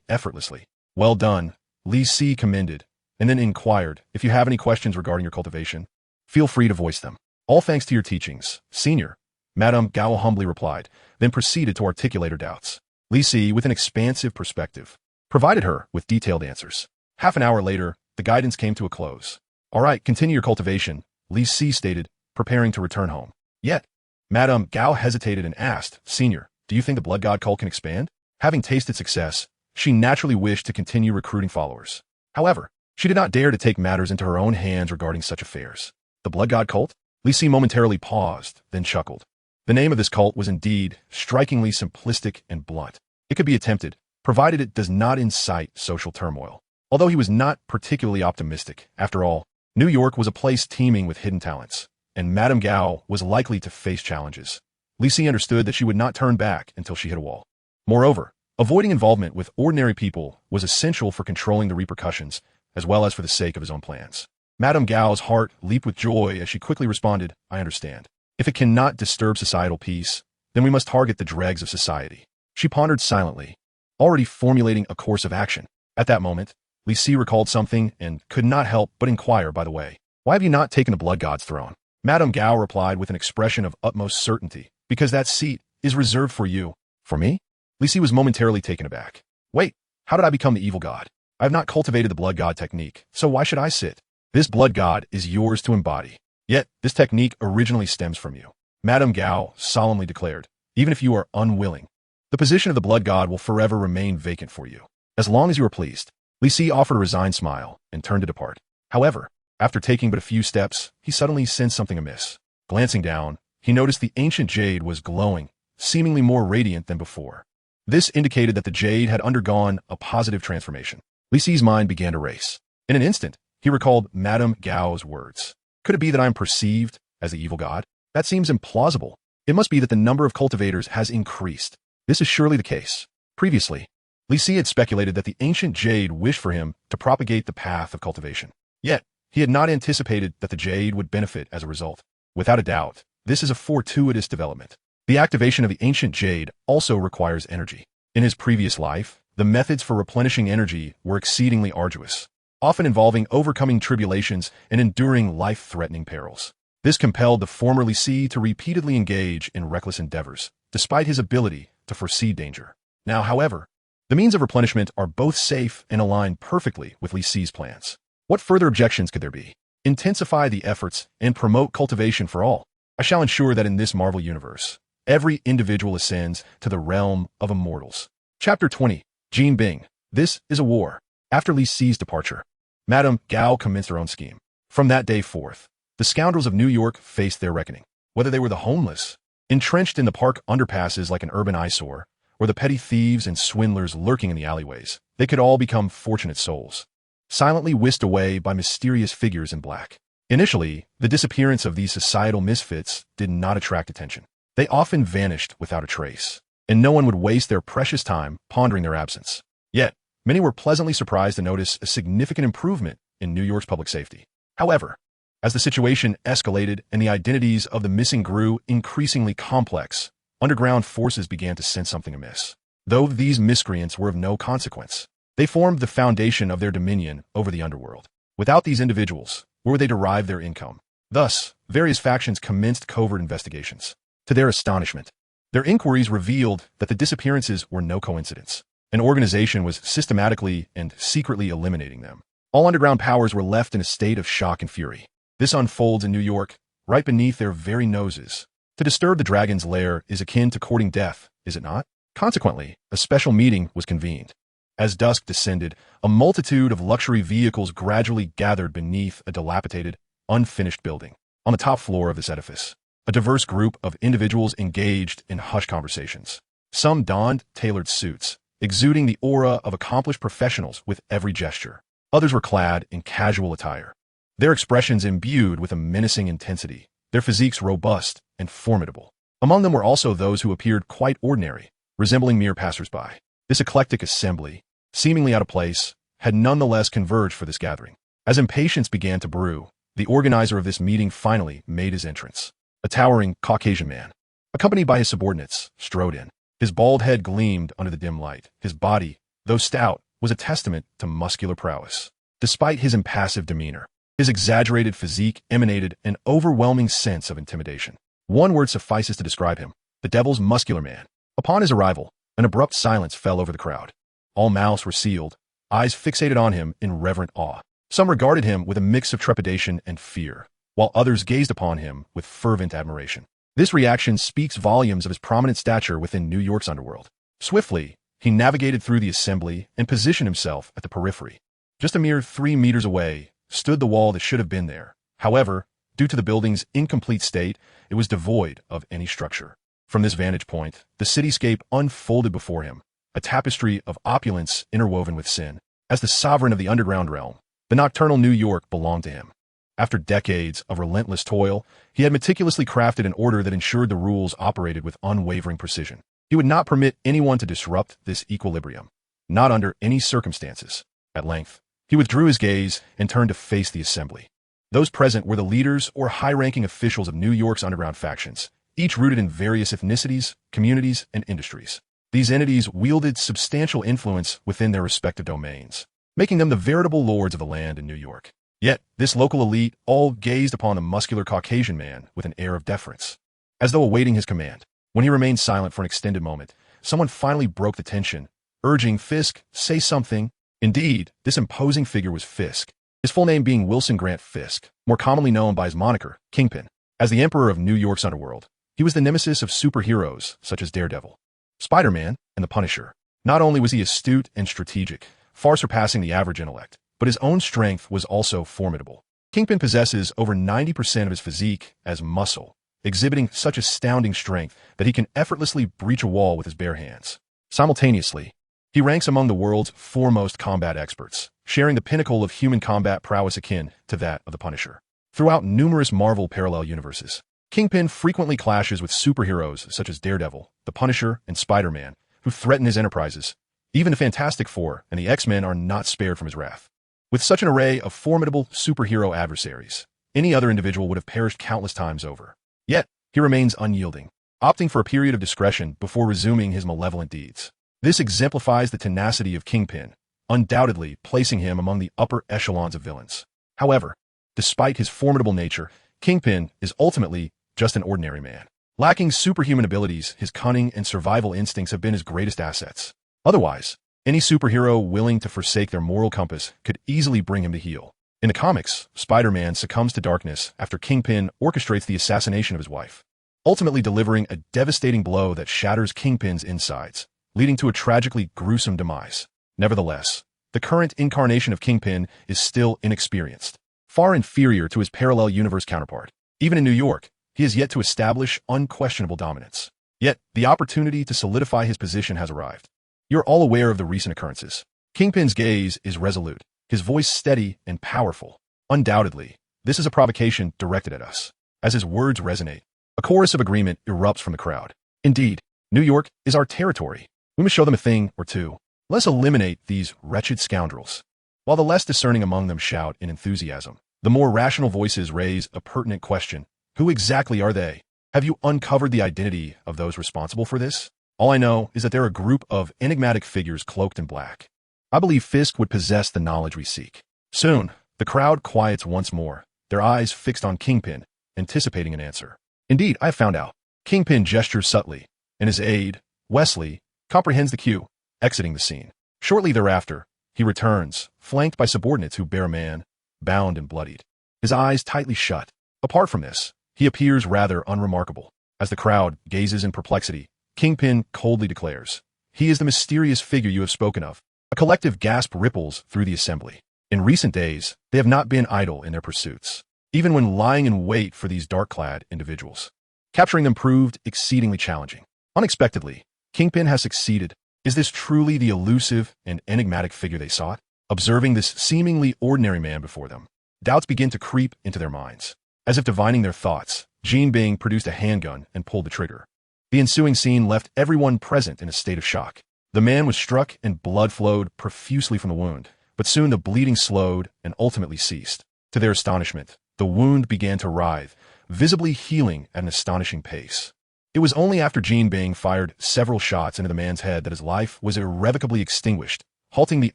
effortlessly. Well done, Li Si commended, and then inquired, if you have any questions regarding your cultivation, feel free to voice them. All thanks to your teachings, Senior, Madame Gao humbly replied, then proceeded to articulate her doubts. Li Si, with an expansive perspective, provided her with detailed answers. Half an hour later, the guidance came to a close. All right, continue your cultivation, Li Si stated, preparing to return home. Yet, Madame Gao hesitated and asked, Senior, do you think the blood god cult can expand? Having tasted success, she naturally wished to continue recruiting followers. However, she did not dare to take matters into her own hands regarding such affairs. The blood god cult? Li Si momentarily paused, then chuckled. The name of this cult was indeed strikingly simplistic and blunt. It could be attempted, provided it does not incite social turmoil. Although he was not particularly optimistic, after all, New York was a place teeming with hidden talents, and Madame Gao was likely to face challenges. Li Si understood that she would not turn back until she hit a wall. Moreover, avoiding involvement with ordinary people was essential for controlling the repercussions, as well as for the sake of his own plans. Madame Gao's heart leaped with joy as she quickly responded, I understand. If it cannot disturb societal peace, then we must target the dregs of society. She pondered silently, already formulating a course of action. At that moment, Li Si recalled something and could not help but inquire, by the way, why have you not taken the blood god's throne? Madame Gao replied with an expression of utmost certainty, because that seat is reserved for you. For me? Li Si was momentarily taken aback. Wait, how did I become the evil god? I have not cultivated the blood god technique, so why should I sit? This blood god is yours to embody. Yet, this technique originally stems from you. Madame Gao solemnly declared, even if you are unwilling, the position of the blood god will forever remain vacant for you. As long as you are pleased. Li Si offered a resigned smile and turned to depart. However, after taking but a few steps, he suddenly sensed something amiss. Glancing down, he noticed the ancient jade was glowing, seemingly more radiant than before. This indicated that the jade had undergone a positive transformation. Li Si's mind began to race. In an instant, he recalled Madame Gao's words. Could it be that I am perceived as the evil god? That seems implausible. It must be that the number of cultivators has increased. This is surely the case. Previously, Li Si had speculated that the ancient jade wished for him to propagate the path of cultivation. Yet, he had not anticipated that the jade would benefit as a result. Without a doubt, this is a fortuitous development. The activation of the ancient jade also requires energy. In his previous life, the methods for replenishing energy were exceedingly arduous, often involving overcoming tribulations and enduring life-threatening perils. This compelled the former Lee to repeatedly engage in reckless endeavors, despite his ability to foresee danger. Now, however, the means of replenishment are both safe and align perfectly with Lee's plans. What further objections could there be? Intensify the efforts and promote cultivation for all. I shall ensure that in this Marvel universe, every individual ascends to the realm of immortals. Chapter 20. Jean Bing. This is a war. After Lee's departure, Madame Gao commenced her own scheme. From that day forth, the scoundrels of New York faced their reckoning. Whether they were the homeless, entrenched in the park underpasses like an urban eyesore, or the petty thieves and swindlers lurking in the alleyways, they could all become fortunate souls, silently whisked away by mysterious figures in black. Initially, the disappearance of these societal misfits did not attract attention. They often vanished without a trace, and no one would waste their precious time pondering their absence. Yet, many were pleasantly surprised to notice a significant improvement in New York's public safety. However, as the situation escalated and the identities of the missing grew increasingly complex, underground forces began to sense something amiss. Though these miscreants were of no consequence, they formed the foundation of their dominion over the underworld. Without these individuals, where would they derive their income? Thus, various factions commenced covert investigations. To their astonishment, their inquiries revealed that the disappearances were no coincidence. An organization was systematically and secretly eliminating them. All underground powers were left in a state of shock and fury. This unfolds in New York, right beneath their very noses. To disturb the dragon's lair is akin to courting death, is it not? Consequently, a special meeting was convened. As dusk descended, a multitude of luxury vehicles gradually gathered beneath a dilapidated, unfinished building. On the top floor of this edifice, a diverse group of individuals engaged in hushed conversations. Some donned tailored suits, exuding the aura of accomplished professionals with every gesture. Others were clad in casual attire, their expressions imbued with a menacing intensity, their physiques robust and formidable. Among them were also those who appeared quite ordinary, resembling mere passers-by. This eclectic assembly, seemingly out of place, had nonetheless converged for this gathering. As impatience began to brew, the organizer of this meeting finally made his entrance. A towering Caucasian man, accompanied by his subordinates, strode in. His bald head gleamed under the dim light. His body, though stout, was a testament to muscular prowess. Despite his impassive demeanor, his exaggerated physique emanated an overwhelming sense of intimidation. One word suffices to describe him: the devil's muscular man. Upon his arrival, an abrupt silence fell over the crowd. All mouths were sealed, eyes fixated on him in reverent awe. Some regarded him with a mix of trepidation and fear, while others gazed upon him with fervent admiration. This reaction speaks volumes of his prominent stature within New York's underworld. Swiftly, he navigated through the assembly and positioned himself at the periphery. Just a mere 3 meters away stood the wall that should have been there. However, due to the building's incomplete state, it was devoid of any structure. From this vantage point, the cityscape unfolded before him, a tapestry of opulence interwoven with sin. As the sovereign of the underground realm, the nocturnal New York belonged to him. After decades of relentless toil, he had meticulously crafted an order that ensured the rules operated with unwavering precision. He would not permit anyone to disrupt this equilibrium, not under any circumstances. At length, he withdrew his gaze and turned to face the assembly. Those present were the leaders or high-ranking officials of New York's underground factions, each rooted in various ethnicities, communities, and industries. These entities wielded substantial influence within their respective domains, making them the veritable lords of the land in New York. Yet, this local elite all gazed upon the muscular Caucasian man with an air of deference, as though awaiting his command. When he remained silent for an extended moment, someone finally broke the tension, urging Fisk, say something. Indeed, this imposing figure was Fisk, his full name being Wilson Grant Fisk, more commonly known by his moniker, Kingpin. As the emperor of New York's underworld, he was the nemesis of superheroes such as Daredevil, Spider-Man, and the Punisher. Not only was he astute and strategic, far surpassing the average intellect, but his own strength was also formidable. Kingpin possesses over 90% of his physique as muscle, exhibiting such astounding strength that he can effortlessly breach a wall with his bare hands. Simultaneously, he ranks among the world's foremost combat experts, sharing the pinnacle of human combat prowess akin to that of the Punisher. Throughout numerous Marvel parallel universes, Kingpin frequently clashes with superheroes such as Daredevil, the Punisher, and Spider-Man, who threaten his enterprises. Even the Fantastic Four and the X-Men are not spared from his wrath. With such an array of formidable superhero adversaries, any other individual would have perished countless times over. Yet, he remains unyielding. opting for a period of discretion before resuming his malevolent deeds. This exemplifies the tenacity of Kingpin, undoubtedly placing him among the upper echelons of villains. However, despite his formidable nature, Kingpin is ultimately just an ordinary man. Lacking superhuman abilities, his cunning and survival instincts have been his greatest assets. Otherwise, any superhero willing to forsake their moral compass could easily bring him to heel. In the comics, Spider-Man succumbs to darkness after Kingpin orchestrates the assassination of his wife, ultimately delivering a devastating blow that shatters Kingpin's insides, leading to a tragically gruesome demise. Nevertheless, the current incarnation of Kingpin is still inexperienced, far inferior to his parallel universe counterpart. Even in New York, he has yet to establish unquestionable dominance. Yet, the opportunity to solidify his position has arrived. You're all aware of the recent occurrences. Kingpin's gaze is resolute, his voice steady and powerful. Undoubtedly, this is a provocation directed at us. As his words resonate, a chorus of agreement erupts from the crowd. Indeed, New York is our territory. We must show them a thing or two. Let's eliminate these wretched scoundrels. While the less discerning among them shout in enthusiasm, the more rational voices raise a pertinent question. Who exactly are they? Have you uncovered the identity of those responsible for this? All I know is that they're a group of enigmatic figures cloaked in black. I believe Fisk would possess the knowledge we seek. Soon, the crowd quiets once more, their eyes fixed on Kingpin, anticipating an answer. Indeed, I have found out. Kingpin gestures subtly, and his aide, Wesley, comprehends the cue, exiting the scene. Shortly thereafter, he returns, flanked by subordinates who bear a man, bound and bloodied. His eyes tightly shut. Apart from this, he appears rather unremarkable. As the crowd gazes in perplexity, Kingpin coldly declares, "He is the mysterious figure you have spoken of." A collective gasp ripples through the assembly. In recent days, they have not been idle in their pursuits, even when lying in wait for these dark-clad individuals. Capturing them proved exceedingly challenging. Unexpectedly, Kingpin has succeeded. Is this truly the elusive and enigmatic figure they sought? Observing this seemingly ordinary man before them, doubts begin to creep into their minds. As if divining their thoughts, Jean Bing produced a handgun and pulled the trigger. The ensuing scene left everyone present in a state of shock. The man was struck and blood flowed profusely from the wound, but soon the bleeding slowed and ultimately ceased. To their astonishment, the wound began to writhe, visibly healing at an astonishing pace. It was only after Jean Bing fired several shots into the man's head that his life was irrevocably extinguished, halting the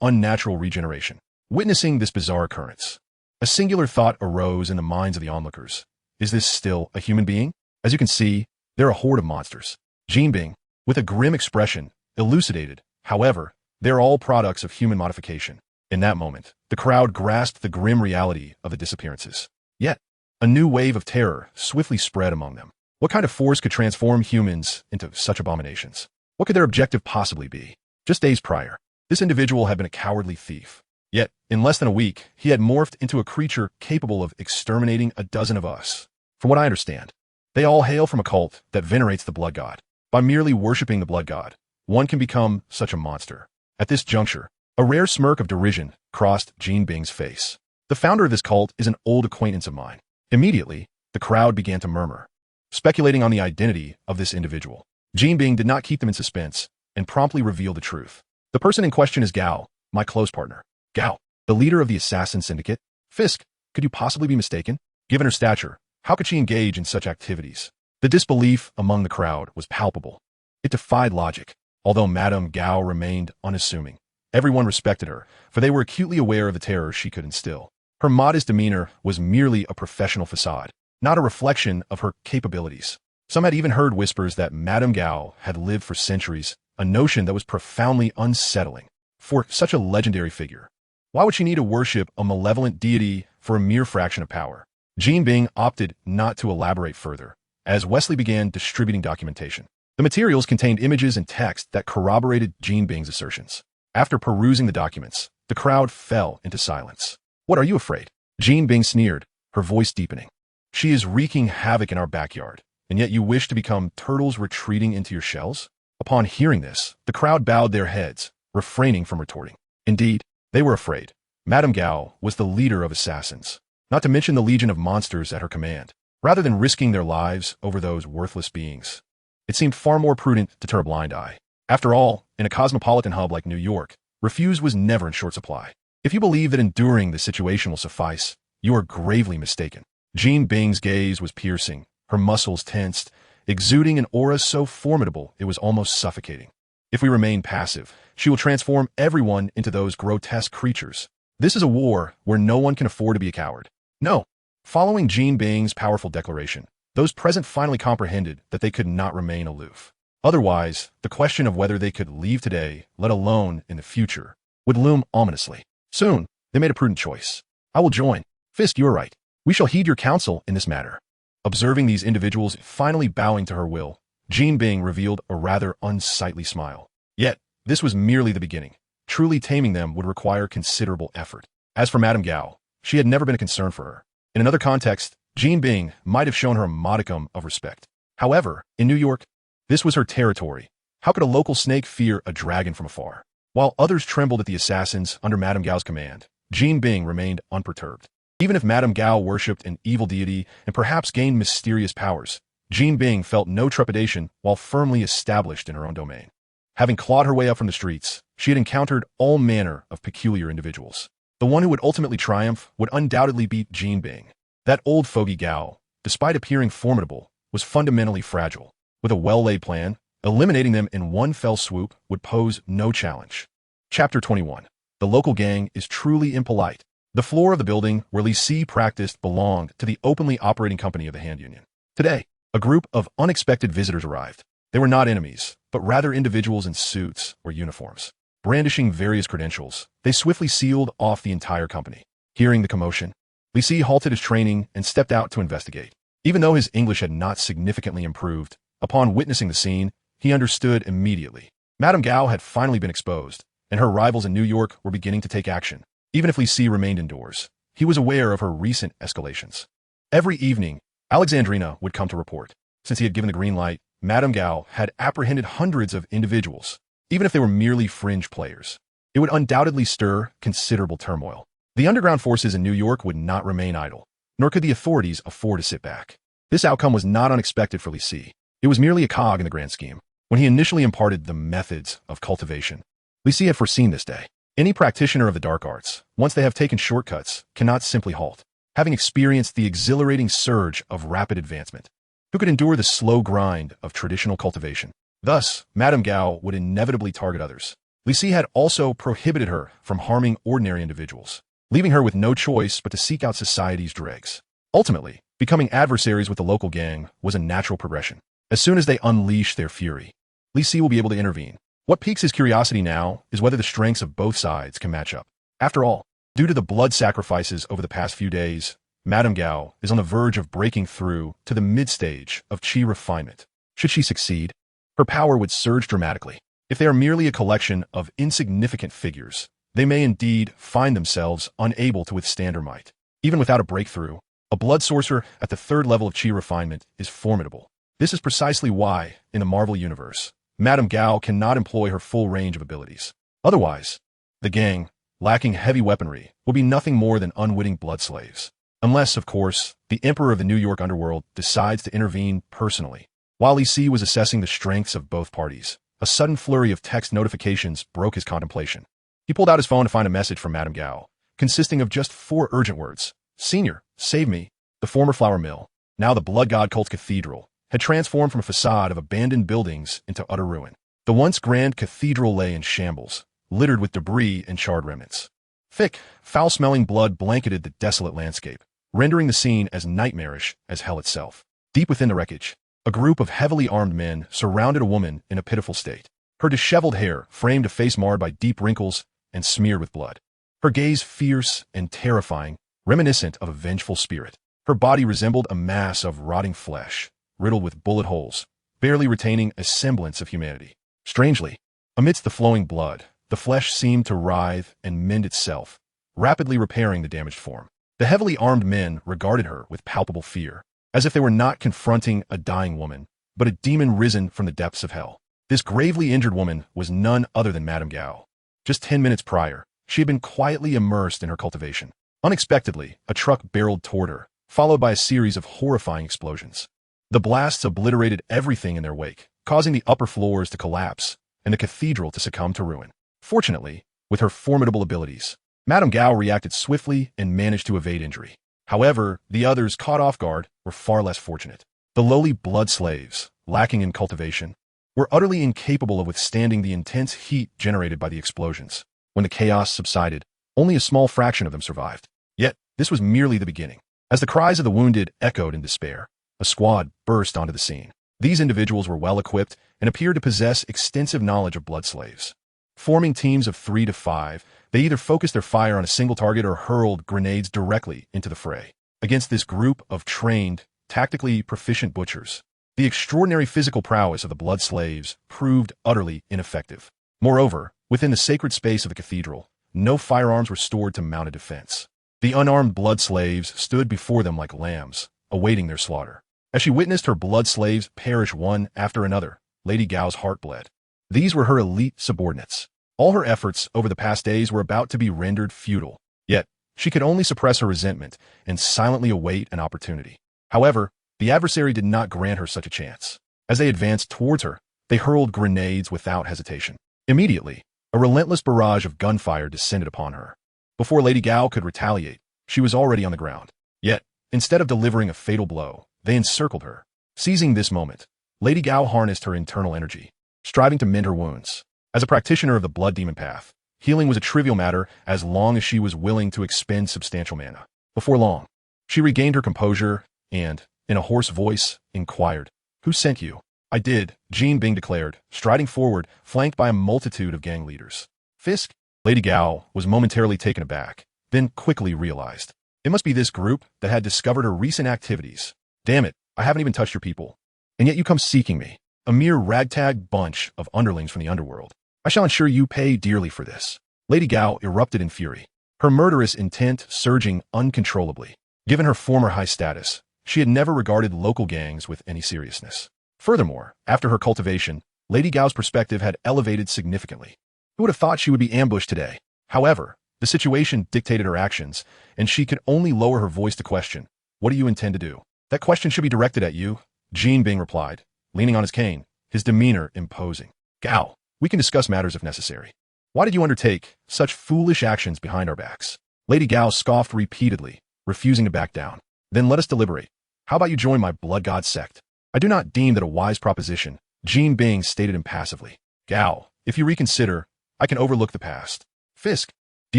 unnatural regeneration. Witnessing this bizarre occurrence, a singular thought arose in the minds of the onlookers. Is this still a human being? As you can see, they're a horde of monsters. Jean Bing, with a grim expression, elucidated, however, they're all products of human modification. In that moment, the crowd grasped the grim reality of the disappearances. Yet, a new wave of terror swiftly spread among them. What kind of force could transform humans into such abominations? What could their objective possibly be? Just days prior, this individual had been a cowardly thief. Yet, in less than a week, he had morphed into a creature capable of exterminating a dozen of us. From what I understand, they all hail from a cult that venerates the blood god. By merely worshipping the blood god, one can become such a monster. At this juncture, a rare smirk of derision crossed Jean Bing's face. The founder of this cult is an old acquaintance of mine. Immediately, the crowd began to murmur, speculating on the identity of this individual. Jean Bing did not keep them in suspense and promptly revealed the truth. The person in question is Gao, my close partner. Gao, the leader of the assassin syndicate? Fisk, could you possibly be mistaken? Given her stature, how could she engage in such activities? The disbelief among the crowd was palpable. It defied logic. Although Madame Gao remained unassuming, everyone respected her, for they were acutely aware of the terror she could instill. Her modest demeanor was merely a professional facade, not a reflection of her capabilities. Some had even heard whispers that Madame Gao had lived for centuries, a notion that was profoundly unsettling for such a legendary figure. Why would she need to worship a malevolent deity for a mere fraction of power? Jean Bing opted not to elaborate further, as Wesley began distributing documentation. The materials contained images and text that corroborated Jean Bing's assertions. After perusing the documents, the crowd fell into silence. What are you afraid? Jean Bing sneered, her voice deepening. She is wreaking havoc in our backyard, and yet you wish to become turtles retreating into your shells? Upon hearing this, the crowd bowed their heads, refraining from retorting. Indeed, they were afraid. Madame Gao was the leader of assassins, not to mention the legion of monsters at her command. Rather than risking their lives over those worthless beings, it seemed far more prudent to turn a blind eye. After all, in a cosmopolitan hub like New York, refuse was never in short supply. If you believe that enduring the situation will suffice, you are gravely mistaken. Jean Bing's gaze was piercing, her muscles tensed, exuding an aura so formidable it was almost suffocating. If we remain passive, she will transform everyone into those grotesque creatures. This is a war where no one can afford to be a coward. No. Following Jean Bing's powerful declaration, those present finally comprehended that they could not remain aloof. Otherwise, the question of whether they could leave today, let alone in the future, would loom ominously. Soon, they made a prudent choice. I will join. Fisk, you are right. We shall heed your counsel in this matter. Observing these individuals finally bowing to her will, Jean Bing revealed a rather unsightly smile. Yet, this was merely the beginning. Truly taming them would require considerable effort. As for Madame Gao, she had never been a concern for her. In another context, Jean Bing might have shown her a modicum of respect. However, in New York, this was her territory. How could a local snake fear a dragon from afar? While others trembled at the assassins under Madame Gao's command, Jean Bing remained unperturbed. Even if Madame Gao worshipped an evil deity and perhaps gained mysterious powers, Jean Bing felt no trepidation while firmly established in her own domain. Having clawed her way up from the streets, she had encountered all manner of peculiar individuals. The one who would ultimately triumph would undoubtedly be Jean Bing. That old fogey Gao, despite appearing formidable, was fundamentally fragile. With a well-laid plan, eliminating them in one fell swoop would pose no challenge. Chapter 21. The local gang is truly impolite. The floor of the building where Li Si practiced belonged to the openly operating company of the Hand Union. Today, a group of unexpected visitors arrived. They were not enemies, but rather individuals in suits or uniforms. Brandishing various credentials, they swiftly sealed off the entire company. Hearing the commotion, Li Si halted his training and stepped out to investigate. Even though his English had not significantly improved, upon witnessing the scene, he understood immediately. Madame Gao had finally been exposed, and her rivals in New York were beginning to take action. Even if Li Si remained indoors, he was aware of her recent escalations. Every evening, Alexandrina would come to report. Since he had given the green light, Madame Gao had apprehended hundreds of individuals, even if they were merely fringe players. It would undoubtedly stir considerable turmoil. The underground forces in New York would not remain idle, nor could the authorities afford to sit back. This outcome was not unexpected for Li Si. It was merely a cog in the grand scheme. When he initially imparted the methods of cultivation, Li Si had foreseen this day. Any practitioner of the dark arts, once they have taken shortcuts, cannot simply halt. Having experienced the exhilarating surge of rapid advancement, who could endure the slow grind of traditional cultivation? Thus, Madame Gao would inevitably target others. Li Si had also prohibited her from harming ordinary individuals, leaving her with no choice but to seek out society's dregs. Ultimately, becoming adversaries with the local gang was a natural progression. As soon as they unleash their fury, Li Si will be able to intervene. What piques his curiosity now is whether the strengths of both sides can match up. After all, due to the blood sacrifices over the past few days, Madame Gao is on the verge of breaking through to the mid-stage of qi refinement. Should she succeed, her power would surge dramatically. If they are merely a collection of insignificant figures, they may indeed find themselves unable to withstand her might. Even without a breakthrough, a blood sorcerer at the third level of qi refinement is formidable. This is precisely why, in the Marvel Universe, Madame Gao cannot employ her full range of abilities. Otherwise, the gang, lacking heavy weaponry, will be nothing more than unwitting blood slaves. Unless, of course, the Emperor of the New York underworld decides to intervene personally. While Li Si was assessing the strengths of both parties, a sudden flurry of text notifications broke his contemplation. He pulled out his phone to find a message from Madame Gao, consisting of just 4 urgent words. Senior, save me. The former flour mill, now the blood god cult cathedral, had transformed from a facade of abandoned buildings into utter ruin. The once grand cathedral lay in shambles, littered with debris and charred remnants. Thick, foul-smelling blood blanketed the desolate landscape, rendering the scene as nightmarish as hell itself. Deep within the wreckage, a group of heavily armed men surrounded a woman in a pitiful state. Her disheveled hair framed a face marred by deep wrinkles and smeared with blood. Her gaze fierce and terrifying, reminiscent of a vengeful spirit. Her body resembled a mass of rotting flesh, riddled with bullet holes, barely retaining a semblance of humanity. Strangely, amidst the flowing blood, the flesh seemed to writhe and mend itself, rapidly repairing the damaged form. The heavily armed men regarded her with palpable fear, as if they were not confronting a dying woman, but a demon risen from the depths of hell. This gravely injured woman was none other than Madame Gao. Just 10 minutes prior, she had been quietly immersed in her cultivation. Unexpectedly, a truck barreled toward her, followed by a series of horrifying explosions. The blasts obliterated everything in their wake, causing the upper floors to collapse and the cathedral to succumb to ruin. Fortunately, with her formidable abilities, Madame Gao reacted swiftly and managed to evade injury. However, the others caught off guard were far less fortunate. The lowly blood slaves, lacking in cultivation, were utterly incapable of withstanding the intense heat generated by the explosions. When the chaos subsided, only a small fraction of them survived. Yet, this was merely the beginning. As the cries of the wounded echoed in despair, a squad burst onto the scene. These individuals were well-equipped and appeared to possess extensive knowledge of blood slaves. Forming teams of 3 to 5, they either focused their fire on a single target or hurled grenades directly into the fray. Against this group of trained, tactically proficient butchers, the extraordinary physical prowess of the blood slaves proved utterly ineffective. Moreover, within the sacred space of the cathedral, no firearms were stored to mount a defense. The unarmed blood slaves stood before them like lambs, awaiting their slaughter. As she witnessed her blood slaves perish one after another, Lady Gao's heart bled. These were her elite subordinates. All her efforts over the past days were about to be rendered futile. Yet, she could only suppress her resentment and silently await an opportunity. However, the adversary did not grant her such a chance. As they advanced towards her, they hurled grenades without hesitation. Immediately, a relentless barrage of gunfire descended upon her. Before Lady Gao could retaliate, she was already on the ground. Yet, instead of delivering a fatal blow, they encircled her. Seizing this moment, Lady Gao harnessed her internal energy, striving to mend her wounds. As a practitioner of the blood demon path, healing was a trivial matter as long as she was willing to expend substantial mana. Before long, she regained her composure and, in a hoarse voice, inquired, "Who sent you?" "I did," Jean Bing declared, striding forward, flanked by a multitude of gang leaders. "Fisk?" Lady Gao was momentarily taken aback, then quickly realized. It must be this group that had discovered her recent activities. "Damn it, I haven't even touched your people. And yet you come seeking me, a mere ragtag bunch of underlings from the underworld. I shall ensure you pay dearly for this." Lady Gao erupted in fury, her murderous intent surging uncontrollably. Given her former high status, she had never regarded local gangs with any seriousness. Furthermore, after her cultivation, Lady Gao's perspective had elevated significantly. Who would have thought she would be ambushed today? However, the situation dictated her actions, and she could only lower her voice to question, "What do you intend to do?" "That question should be directed at you," Jean Bing replied, leaning on his cane, his demeanor imposing. "Gao, we can discuss matters if necessary. Why did you undertake such foolish actions behind our backs?" Lady Gao scoffed repeatedly, refusing to back down. "Then let us deliberate. How about you join my blood god sect?" "I do not deem that a wise proposition," Jean Bing stated impassively. "Gao, if you reconsider, I can overlook the past." "Fisk, do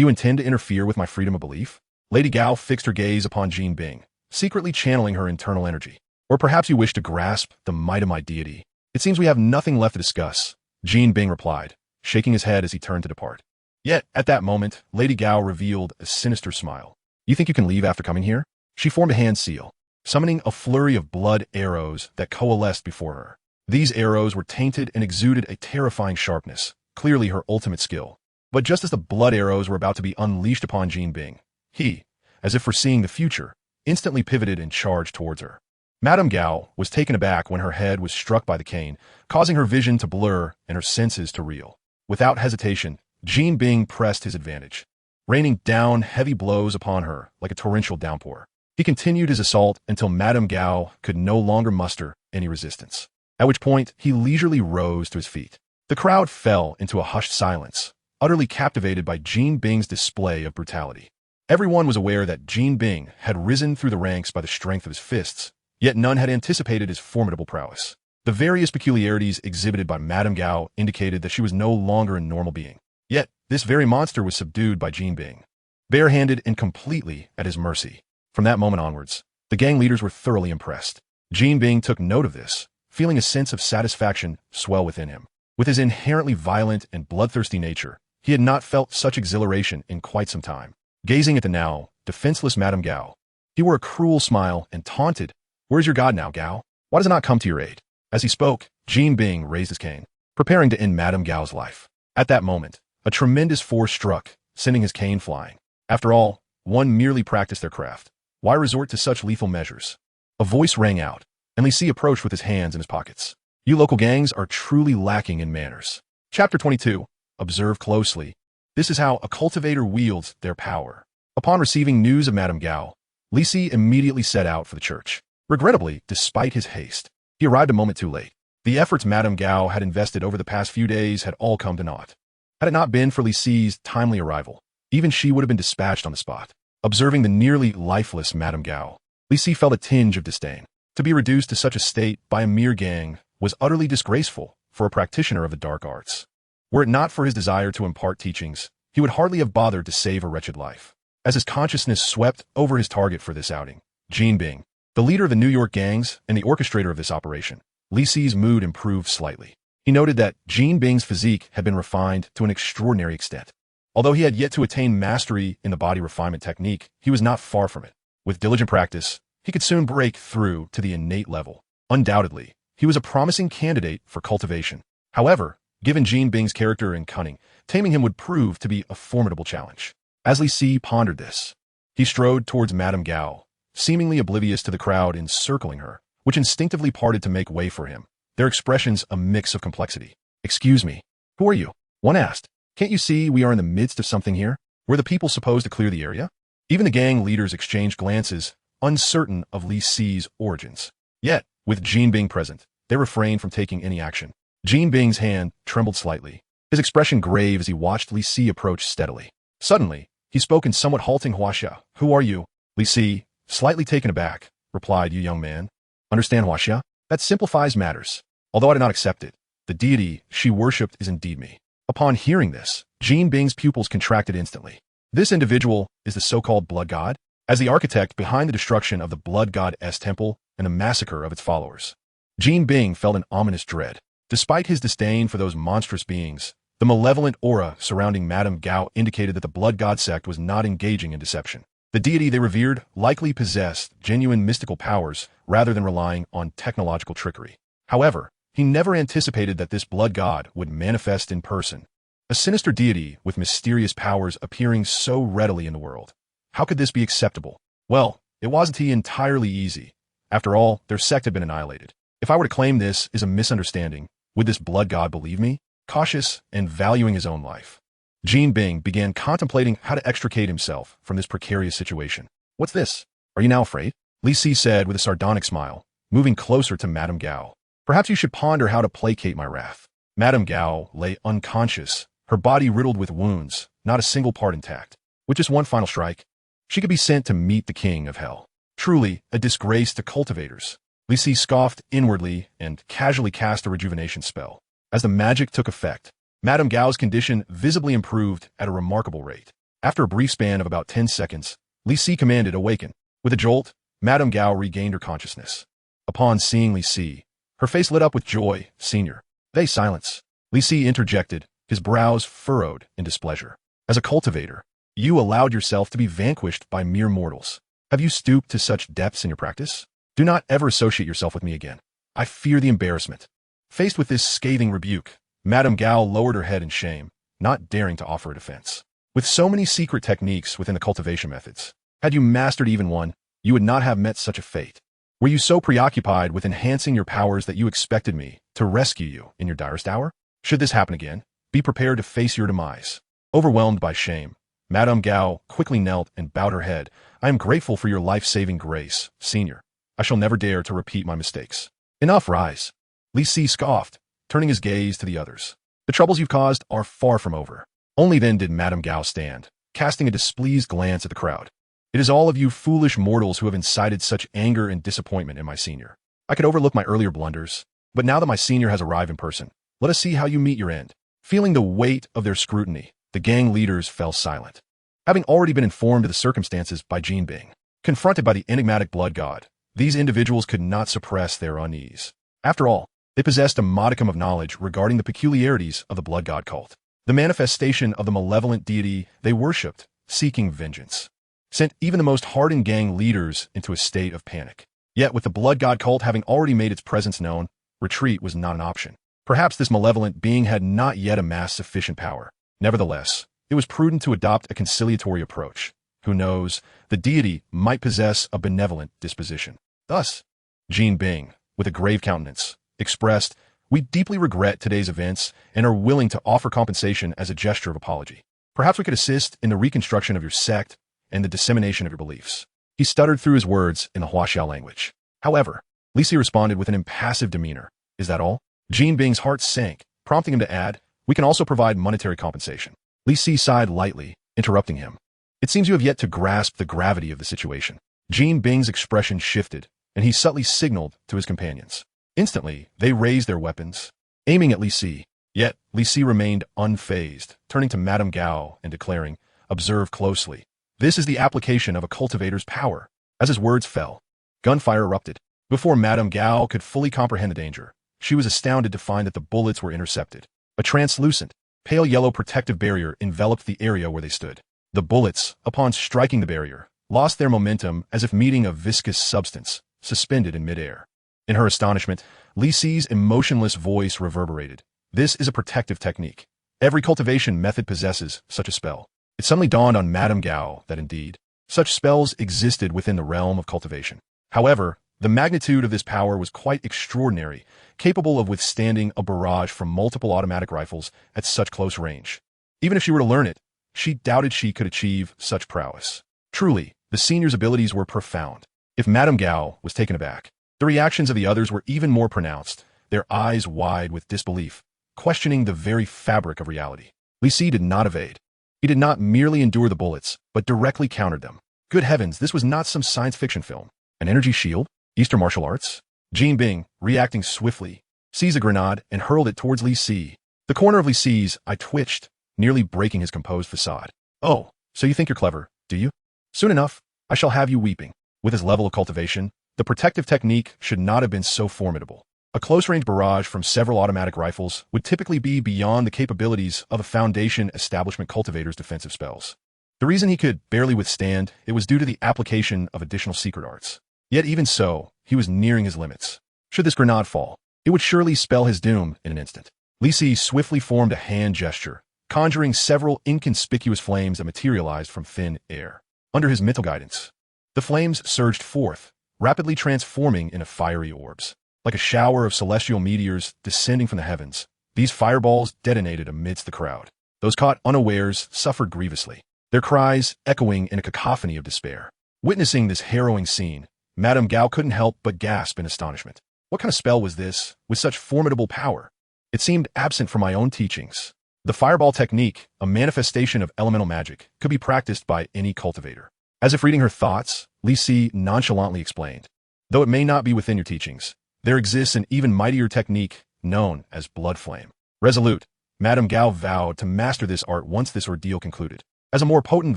you intend to interfere with my freedom of belief?" Lady Gao fixed her gaze upon Jean Bing, secretly channeling her internal energy. "Or perhaps you wish to grasp the might of my deity?" "It seems we have nothing left to discuss," Jean Bing replied, shaking his head as he turned to depart. Yet, at that moment, Lady Gao revealed a sinister smile. "You think you can leave after coming here?" She formed a hand seal, summoning a flurry of blood arrows that coalesced before her. These arrows were tainted and exuded a terrifying sharpness, clearly her ultimate skill. But just as the blood arrows were about to be unleashed upon Jean Bing, he, as if foreseeing the future, instantly pivoted and charged towards her. Madame Gao was taken aback when her head was struck by the cane, causing her vision to blur and her senses to reel. Without hesitation, Jean Bing pressed his advantage, raining down heavy blows upon her like a torrential downpour. He continued his assault until Madame Gao could no longer muster any resistance, at which point he leisurely rose to his feet. The crowd fell into a hushed silence, utterly captivated by Jean Bing's display of brutality. Everyone was aware that Jean Bing had risen through the ranks by the strength of his fists, yet none had anticipated his formidable prowess. The various peculiarities exhibited by Madame Gao indicated that she was no longer a normal being. Yet, this very monster was subdued by Jean Bing, barehanded and completely at his mercy. From that moment onwards, the gang leaders were thoroughly impressed. Jean Bing took note of this, feeling a sense of satisfaction swell within him. With his inherently violent and bloodthirsty nature, he had not felt such exhilaration in quite some time. Gazing at the now defenseless Madame Gao, he wore a cruel smile and taunted, "Where's your god now, Gao? Why does it not come to your aid?" As he spoke, Jean Bing raised his cane, preparing to end Madame Gao's life. At that moment, a tremendous force struck, sending his cane flying. After all, one merely practiced their craft. Why resort to such lethal measures? A voice rang out, and Li Si approached with his hands in his pockets. "You local gangs are truly lacking in manners." Chapter 22. Observe closely. This is how a cultivator wields their power. Upon receiving news of Madame Gao, Li Si immediately set out for the church. Regrettably, despite his haste, he arrived a moment too late. The efforts Madame Gao had invested over the past few days had all come to naught. Had it not been for Li Si's timely arrival, even she would have been dispatched on the spot. Observing the nearly lifeless Madame Gao, Li Si felt a tinge of disdain. To be reduced to such a state by a mere gang was utterly disgraceful for a practitioner of the dark arts. Were it not for his desire to impart teachings, he would hardly have bothered to save a wretched life. As his consciousness swept over his target for this outing, Jean Bing, the leader of the New York gangs and the orchestrator of this operation, Li Si's mood improved slightly. He noted that Jean Bing's physique had been refined to an extraordinary extent. Although he had yet to attain mastery in the body refinement technique, he was not far from it. With diligent practice, he could soon break through to the innate level. Undoubtedly, he was a promising candidate for cultivation. However, given Jean Bing's character and cunning, taming him would prove to be a formidable challenge. As Li Si pondered this, he strode towards Madame Gao, seemingly oblivious to the crowd encircling her, which instinctively parted to make way for him, their expressions a mix of complexity. "Excuse me, who are you?" one asked. "Can't you see we are in the midst of something here? Were the people supposed to clear the area?" Even the gang leaders exchanged glances, uncertain of Li Si's origins. Yet, with Jean Bing present, they refrained from taking any action. Jean Bing's hand trembled slightly, his expression grave as he watched Li Si approach steadily. Suddenly, he spoke in somewhat halting Huaxia. "Who are you?" Li Si, slightly taken aback, replied, "You young man. Understand Huaxia? That simplifies matters. Although I do not accept it, the deity she worshipped is indeed me." Upon hearing this, Jean Bing's pupils contracted instantly. This individual is the so-called blood god, as the architect behind the destruction of the blood god's temple and the massacre of its followers. Jean Bing felt an ominous dread. Despite his disdain for those monstrous beings, the malevolent aura surrounding Madame Gao indicated that the blood god sect was not engaging in deception. The deity they revered likely possessed genuine mystical powers rather than relying on technological trickery. However, he never anticipated that this blood god would manifest in person, a sinister deity with mysterious powers appearing so readily in the world. How could this be acceptable? Well, it wasn't entirely easy. After all, their sect had been annihilated. If I were to claim this is a misunderstanding, would this blood god believe me? Cautious and valuing his own life, Jean Bing began contemplating how to extricate himself from this precarious situation. "What's this? Are you now afraid?" Li Si said with a sardonic smile, moving closer to Madame Gao. "Perhaps you should ponder how to placate my wrath." Madame Gao lay unconscious, her body riddled with wounds, not a single part intact. With just one final strike, she could be sent to meet the king of hell. Truly a disgrace to cultivators. Li Si scoffed inwardly and casually cast a rejuvenation spell. As the magic took effect, Madame Gao's condition visibly improved at a remarkable rate. After a brief span of about 10 seconds, Li Si commanded, "Awaken." With a jolt, Madame Gao regained her consciousness. Upon seeing Li Si, her face lit up with joy. "Senior." "They silence." Li Si interjected, his brows furrowed in displeasure. "As a cultivator, you allowed yourself to be vanquished by mere mortals. Have you stooped to such depths in your practice? Do not ever associate yourself with me again. I fear the embarrassment." Faced with this scathing rebuke, Madame Gao lowered her head in shame, not daring to offer a defense. With so many secret techniques within the cultivation methods, had you mastered even one, you would not have met such a fate. Were you so preoccupied with enhancing your powers that you expected me to rescue you in your direst hour? Should this happen again, be prepared to face your demise. Overwhelmed by shame, Madame Gao quickly knelt and bowed her head. "I am grateful for your life-saving grace, Senior. I shall never dare to repeat my mistakes." "Enough, rise." Li Si scoffed, turning his gaze to the others. "The troubles you've caused are far from over." Only then did Madame Gao stand, casting a displeased glance at the crowd. "It is all of you foolish mortals who have incited such anger and disappointment in my senior. I could overlook my earlier blunders, but now that my senior has arrived in person, let us see how you meet your end." Feeling the weight of their scrutiny, the gang leaders fell silent. Having already been informed of the circumstances by Jean Bing, confronted by the enigmatic blood god, these individuals could not suppress their unease. After all, they possessed a modicum of knowledge regarding the peculiarities of the blood god cult, the manifestation of the malevolent deity they worshipped, seeking vengeance, sent even the most hardened gang leaders into a state of panic. Yet with the blood god cult having already made its presence known, retreat was not an option. Perhaps this malevolent being had not yet amassed sufficient power. Nevertheless, it was prudent to adopt a conciliatory approach. Who knows, the deity might possess a benevolent disposition. Thus, Jean Bing, with a grave countenance, expressed, "We deeply regret today's events and are willing to offer compensation as a gesture of apology. Perhaps we could assist in the reconstruction of your sect and the dissemination of your beliefs." He stuttered through his words in the Huaxia language. However, Li Si responded with an impassive demeanor. "Is that all?" Jean Bing's heart sank, prompting him to add, "We can also provide monetary compensation." Li Si sighed lightly, interrupting him. "It seems you have yet to grasp the gravity of the situation." Jean Bing's expression shifted, and he subtly signaled to his companions. Instantly, they raised their weapons, aiming at Li Si. Yet, Li Si remained unfazed, turning to Madame Gao and declaring, "Observe closely. This is the application of a cultivator's power." As his words fell, gunfire erupted. Before Madame Gao could fully comprehend the danger, she was astounded to find that the bullets were intercepted. A translucent, pale yellow protective barrier enveloped the area where they stood. The bullets, upon striking the barrier, lost their momentum as if meeting a viscous substance, suspended in midair. In her astonishment, Li Si's emotionless voice reverberated. "This is a protective technique. Every cultivation method possesses such a spell." It suddenly dawned on Madame Gao that indeed, such spells existed within the realm of cultivation. However, the magnitude of this power was quite extraordinary, capable of withstanding a barrage from multiple automatic rifles at such close range. Even if she were to learn it, she doubted she could achieve such prowess. Truly, the senior's abilities were profound. If Madame Gao was taken aback, the reactions of the others were even more pronounced, their eyes wide with disbelief, questioning the very fabric of reality. Li Si did not evade. He did not merely endure the bullets, but directly countered them. Good heavens, this was not some science fiction film. An energy shield? Eastern martial arts? Jin Bing, reacting swiftly, seized a grenade and hurled it towards Li Si. The corner of Li Si's eye twitched, nearly breaking his composed facade. "Oh, so you think you're clever, do you? Soon enough, I shall have you weeping." With his level of cultivation, the protective technique should not have been so formidable. A close-range barrage from several automatic rifles would typically be beyond the capabilities of a Foundation establishment cultivator's defensive spells. The reason he could barely withstand it was due to the application of additional secret arts. Yet even so, he was nearing his limits. Should this grenade fall, it would surely spell his doom in an instant. Li Si swiftly formed a hand gesture, conjuring several inconspicuous flames that materialized from thin air. Under his mental guidance, the flames surged forth, rapidly transforming into fiery orbs. Like a shower of celestial meteors descending from the heavens, these fireballs detonated amidst the crowd. Those caught unawares suffered grievously, their cries echoing in a cacophony of despair. Witnessing this harrowing scene, Madame Gao couldn't help but gasp in astonishment. What kind of spell was this, with such formidable power? It seemed absent from my own teachings. The fireball technique, a manifestation of elemental magic, could be practiced by any cultivator. As if reading her thoughts, Li Si nonchalantly explained, "Though it may not be within your teachings, there exists an even mightier technique known as blood flame." Resolute, Madame Gao vowed to master this art once this ordeal concluded. As a more potent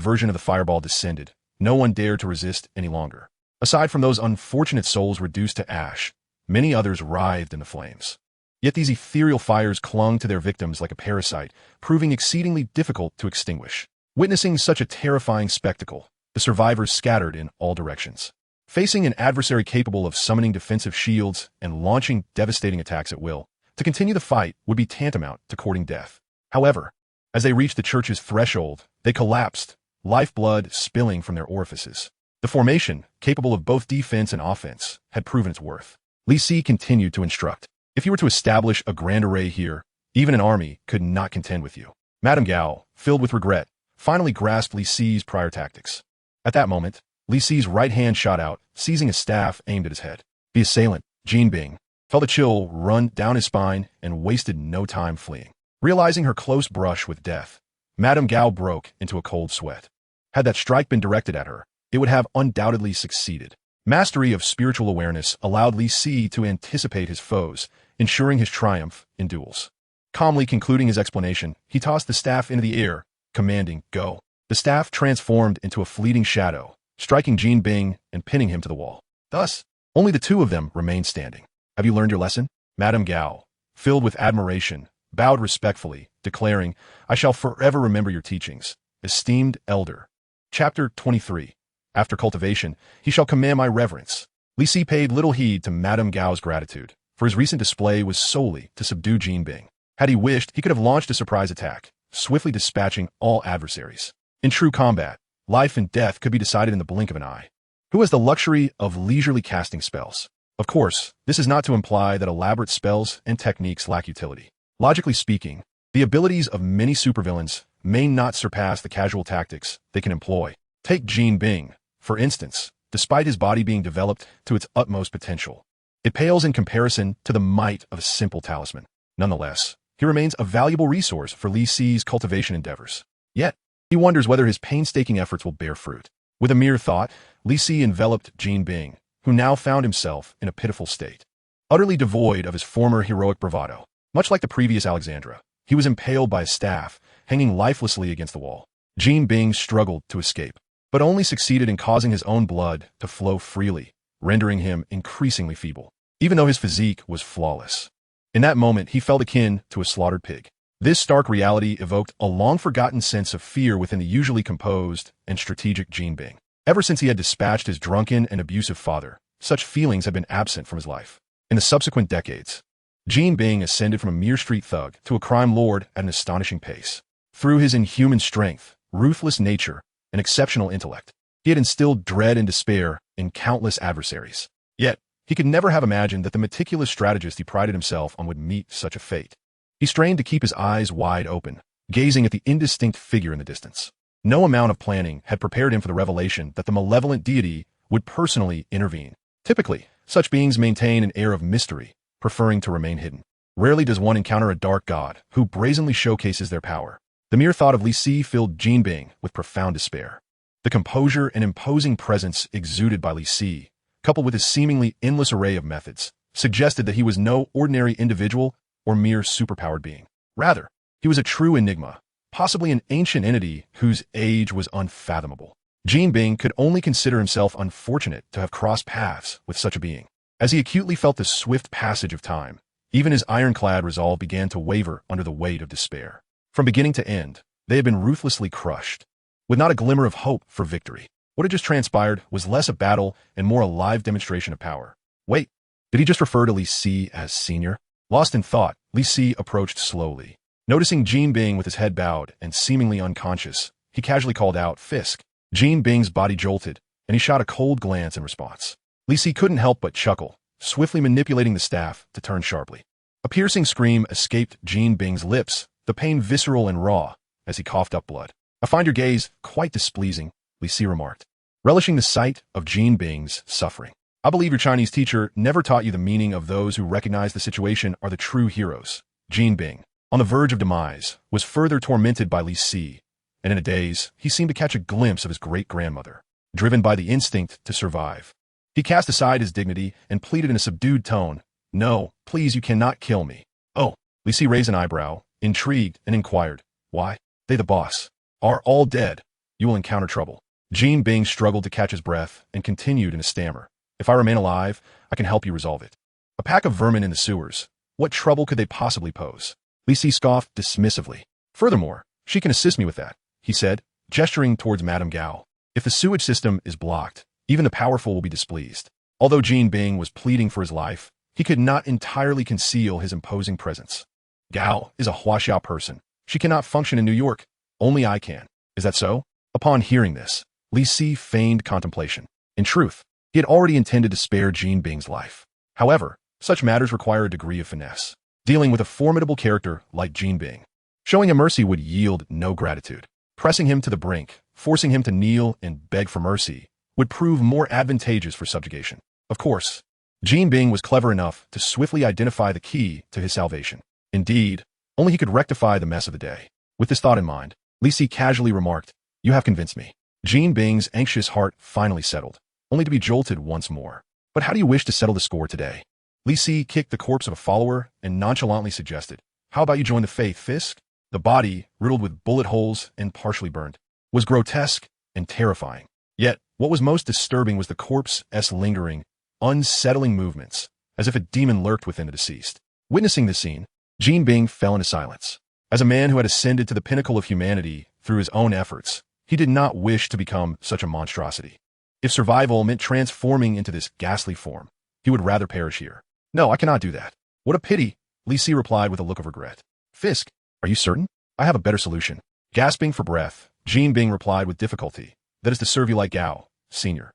version of the fireball descended, no one dared to resist any longer. Aside from those unfortunate souls reduced to ash, many others writhed in the flames. Yet these ethereal fires clung to their victims like a parasite, proving exceedingly difficult to extinguish. Witnessing such a terrifying spectacle, the survivors scattered in all directions. Facing an adversary capable of summoning defensive shields and launching devastating attacks at will, to continue the fight would be tantamount to courting death. However, as they reached the church's threshold, they collapsed, lifeblood spilling from their orifices. The formation, capable of both defense and offense, had proven its worth. Li Si continued to instruct. "If you were to establish a grand array here, even an army could not contend with you." Madame Gao, filled with regret, finally grasped Li Si's prior tactics. At that moment, Li Si's right hand shot out, seizing a staff aimed at his head. The assailant, Jin Bing, felt a chill run down his spine and wasted no time fleeing. Realizing her close brush with death, Madame Gao broke into a cold sweat. Had that strike been directed at her, it would have undoubtedly succeeded. Mastery of spiritual awareness allowed Li Si to anticipate his foes, ensuring his triumph in duels. Calmly concluding his explanation, he tossed the staff into the air, commanding, "Go." The staff transformed into a fleeting shadow, striking Jin Bing and pinning him to the wall. Thus, only the two of them remained standing. "Have you learned your lesson?" Madame Gao, filled with admiration, bowed respectfully, declaring, "I shall forever remember your teachings, esteemed elder." Chapter 23. After cultivation, he shall command my reverence. Li Si paid little heed to Madame Gao's gratitude, for his recent display was solely to subdue Jin Bing. Had he wished, he could have launched a surprise attack, swiftly dispatching all adversaries. In true combat, life and death could be decided in the blink of an eye. Who has the luxury of leisurely casting spells? Of course, this is not to imply that elaborate spells and techniques lack utility. Logically speaking, the abilities of many supervillains may not surpass the casual tactics they can employ. Take Jin Bing, for instance. Despite his body being developed to its utmost potential, it pales in comparison to the might of a simple talisman. Nonetheless, he remains a valuable resource for Li Si's cultivation endeavors. Yet, he wonders whether his painstaking efforts will bear fruit. With a mere thought, Li Si enveloped Jin Bing, who now found himself in a pitiful state. utterly devoid of his former heroic bravado. Much like the previous Alexandra, he was impaled by a staff, hanging lifelessly against the wall. Jean Bing struggled to escape, but only succeeded in causing his own blood to flow freely, rendering him increasingly feeble, even though his physique was flawless. In that moment, he felt akin to a slaughtered pig. This stark reality evoked a long-forgotten sense of fear within the usually composed and strategic Jean Bing. Ever since he had dispatched his drunken and abusive father, such feelings had been absent from his life. In the subsequent decades, Jean Bing ascended from a mere street thug to a crime lord at an astonishing pace. Through his inhuman strength, ruthless nature, and exceptional intellect, he had instilled dread and despair in countless adversaries. Yet, he could never have imagined that the meticulous strategist he prided himself on would meet such a fate. He strained to keep his eyes wide open, gazing at the indistinct figure in the distance. No amount of planning had prepared him for the revelation that the malevolent deity would personally intervene. Typically, such beings maintain an air of mystery, preferring to remain hidden. Rarely does one encounter a dark god who brazenly showcases their power. The mere thought of Li Si filled Jean Bing with profound despair. The composure and imposing presence exuded by Li Si, coupled with his seemingly endless array of methods, suggested that he was no ordinary individual or mere superpowered being. Rather, he was a true enigma, possibly an ancient entity whose age was unfathomable. Jean Bing could only consider himself unfortunate to have crossed paths with such a being. As he acutely felt the swift passage of time, even his ironclad resolve began to waver under the weight of despair. From beginning to end, they had been ruthlessly crushed, with not a glimmer of hope for victory. What had just transpired was less a battle and more a live demonstration of power. Wait, did he just refer to Li Si as senior? Lost in thought, Li Si approached slowly. Noticing Jean Bing with his head bowed and seemingly unconscious, he casually called out, "Fisk." Jean Bing's body jolted, and he shot a cold glance in response. Li Si couldn't help but chuckle, swiftly manipulating the staff to turn sharply. A piercing scream escaped Jean Bing's lips, the pain visceral and raw, as he coughed up blood. "I find your gaze quite displeasing," Li Si remarked, relishing the sight of Jean Bing's suffering. "I believe your Chinese teacher never taught you the meaning of those who recognize the situation are the true heroes." Jean Bing, on the verge of demise, was further tormented by Li Si, and in a daze, he seemed to catch a glimpse of his great-grandmother, driven by the instinct to survive. He cast aside his dignity and pleaded in a subdued tone, "No, please, you cannot kill me." "Oh," Li Si raised an eyebrow, intrigued, and inquired, "Why? They the boss are all dead. You will encounter trouble." Jean Bing struggled to catch his breath and continued in a stammer, "If I remain alive, I can help you resolve it." "A pack of vermin in the sewers. What trouble could they possibly pose?" Li Si scoffed dismissively. "Furthermore, she can assist me with that," he said, gesturing towards Madame Gao. "If the sewage system is blocked, even the powerful will be displeased." Although Jean Bing was pleading for his life, he could not entirely conceal his imposing presence. "Gao is a Huaxiao person. She cannot function in New York. Only I can." "Is that so?" Upon hearing this, Li Si feigned contemplation. In truth, he had already intended to spare Jean Bing's life. However, such matters require a degree of finesse. Dealing with a formidable character like Jean Bing, showing him mercy would yield no gratitude. Pressing him to the brink, forcing him to kneel and beg for mercy, would prove more advantageous for subjugation. Of course, Jean Bing was clever enough to swiftly identify the key to his salvation. Indeed, only he could rectify the mess of the day. With this thought in mind, Li Si casually remarked, "You have convinced me." Jean Bing's anxious heart finally settled, only to be jolted once more. "But how do you wish to settle the score today?" Li Si kicked the corpse of a follower and nonchalantly suggested, "How about you join the faith, Fisk?" The body, riddled with bullet holes and partially burned, was grotesque and terrifying. Yet, what was most disturbing was the corpse's lingering, unsettling movements, as if a demon lurked within the deceased. Witnessing this scene, Jean Bing fell into silence. As a man who had ascended to the pinnacle of humanity through his own efforts, he did not wish to become such a monstrosity. If survival meant transforming into this ghastly form, he would rather perish here. "No, I cannot do that." "What a pity," Li Si replied with a look of regret. "Fisk, are you certain? I have a better solution." Gasping for breath, Jean Bing replied with difficulty, "That is to serve you like Gao, senior."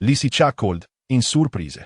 Li Si chuckled in surprise.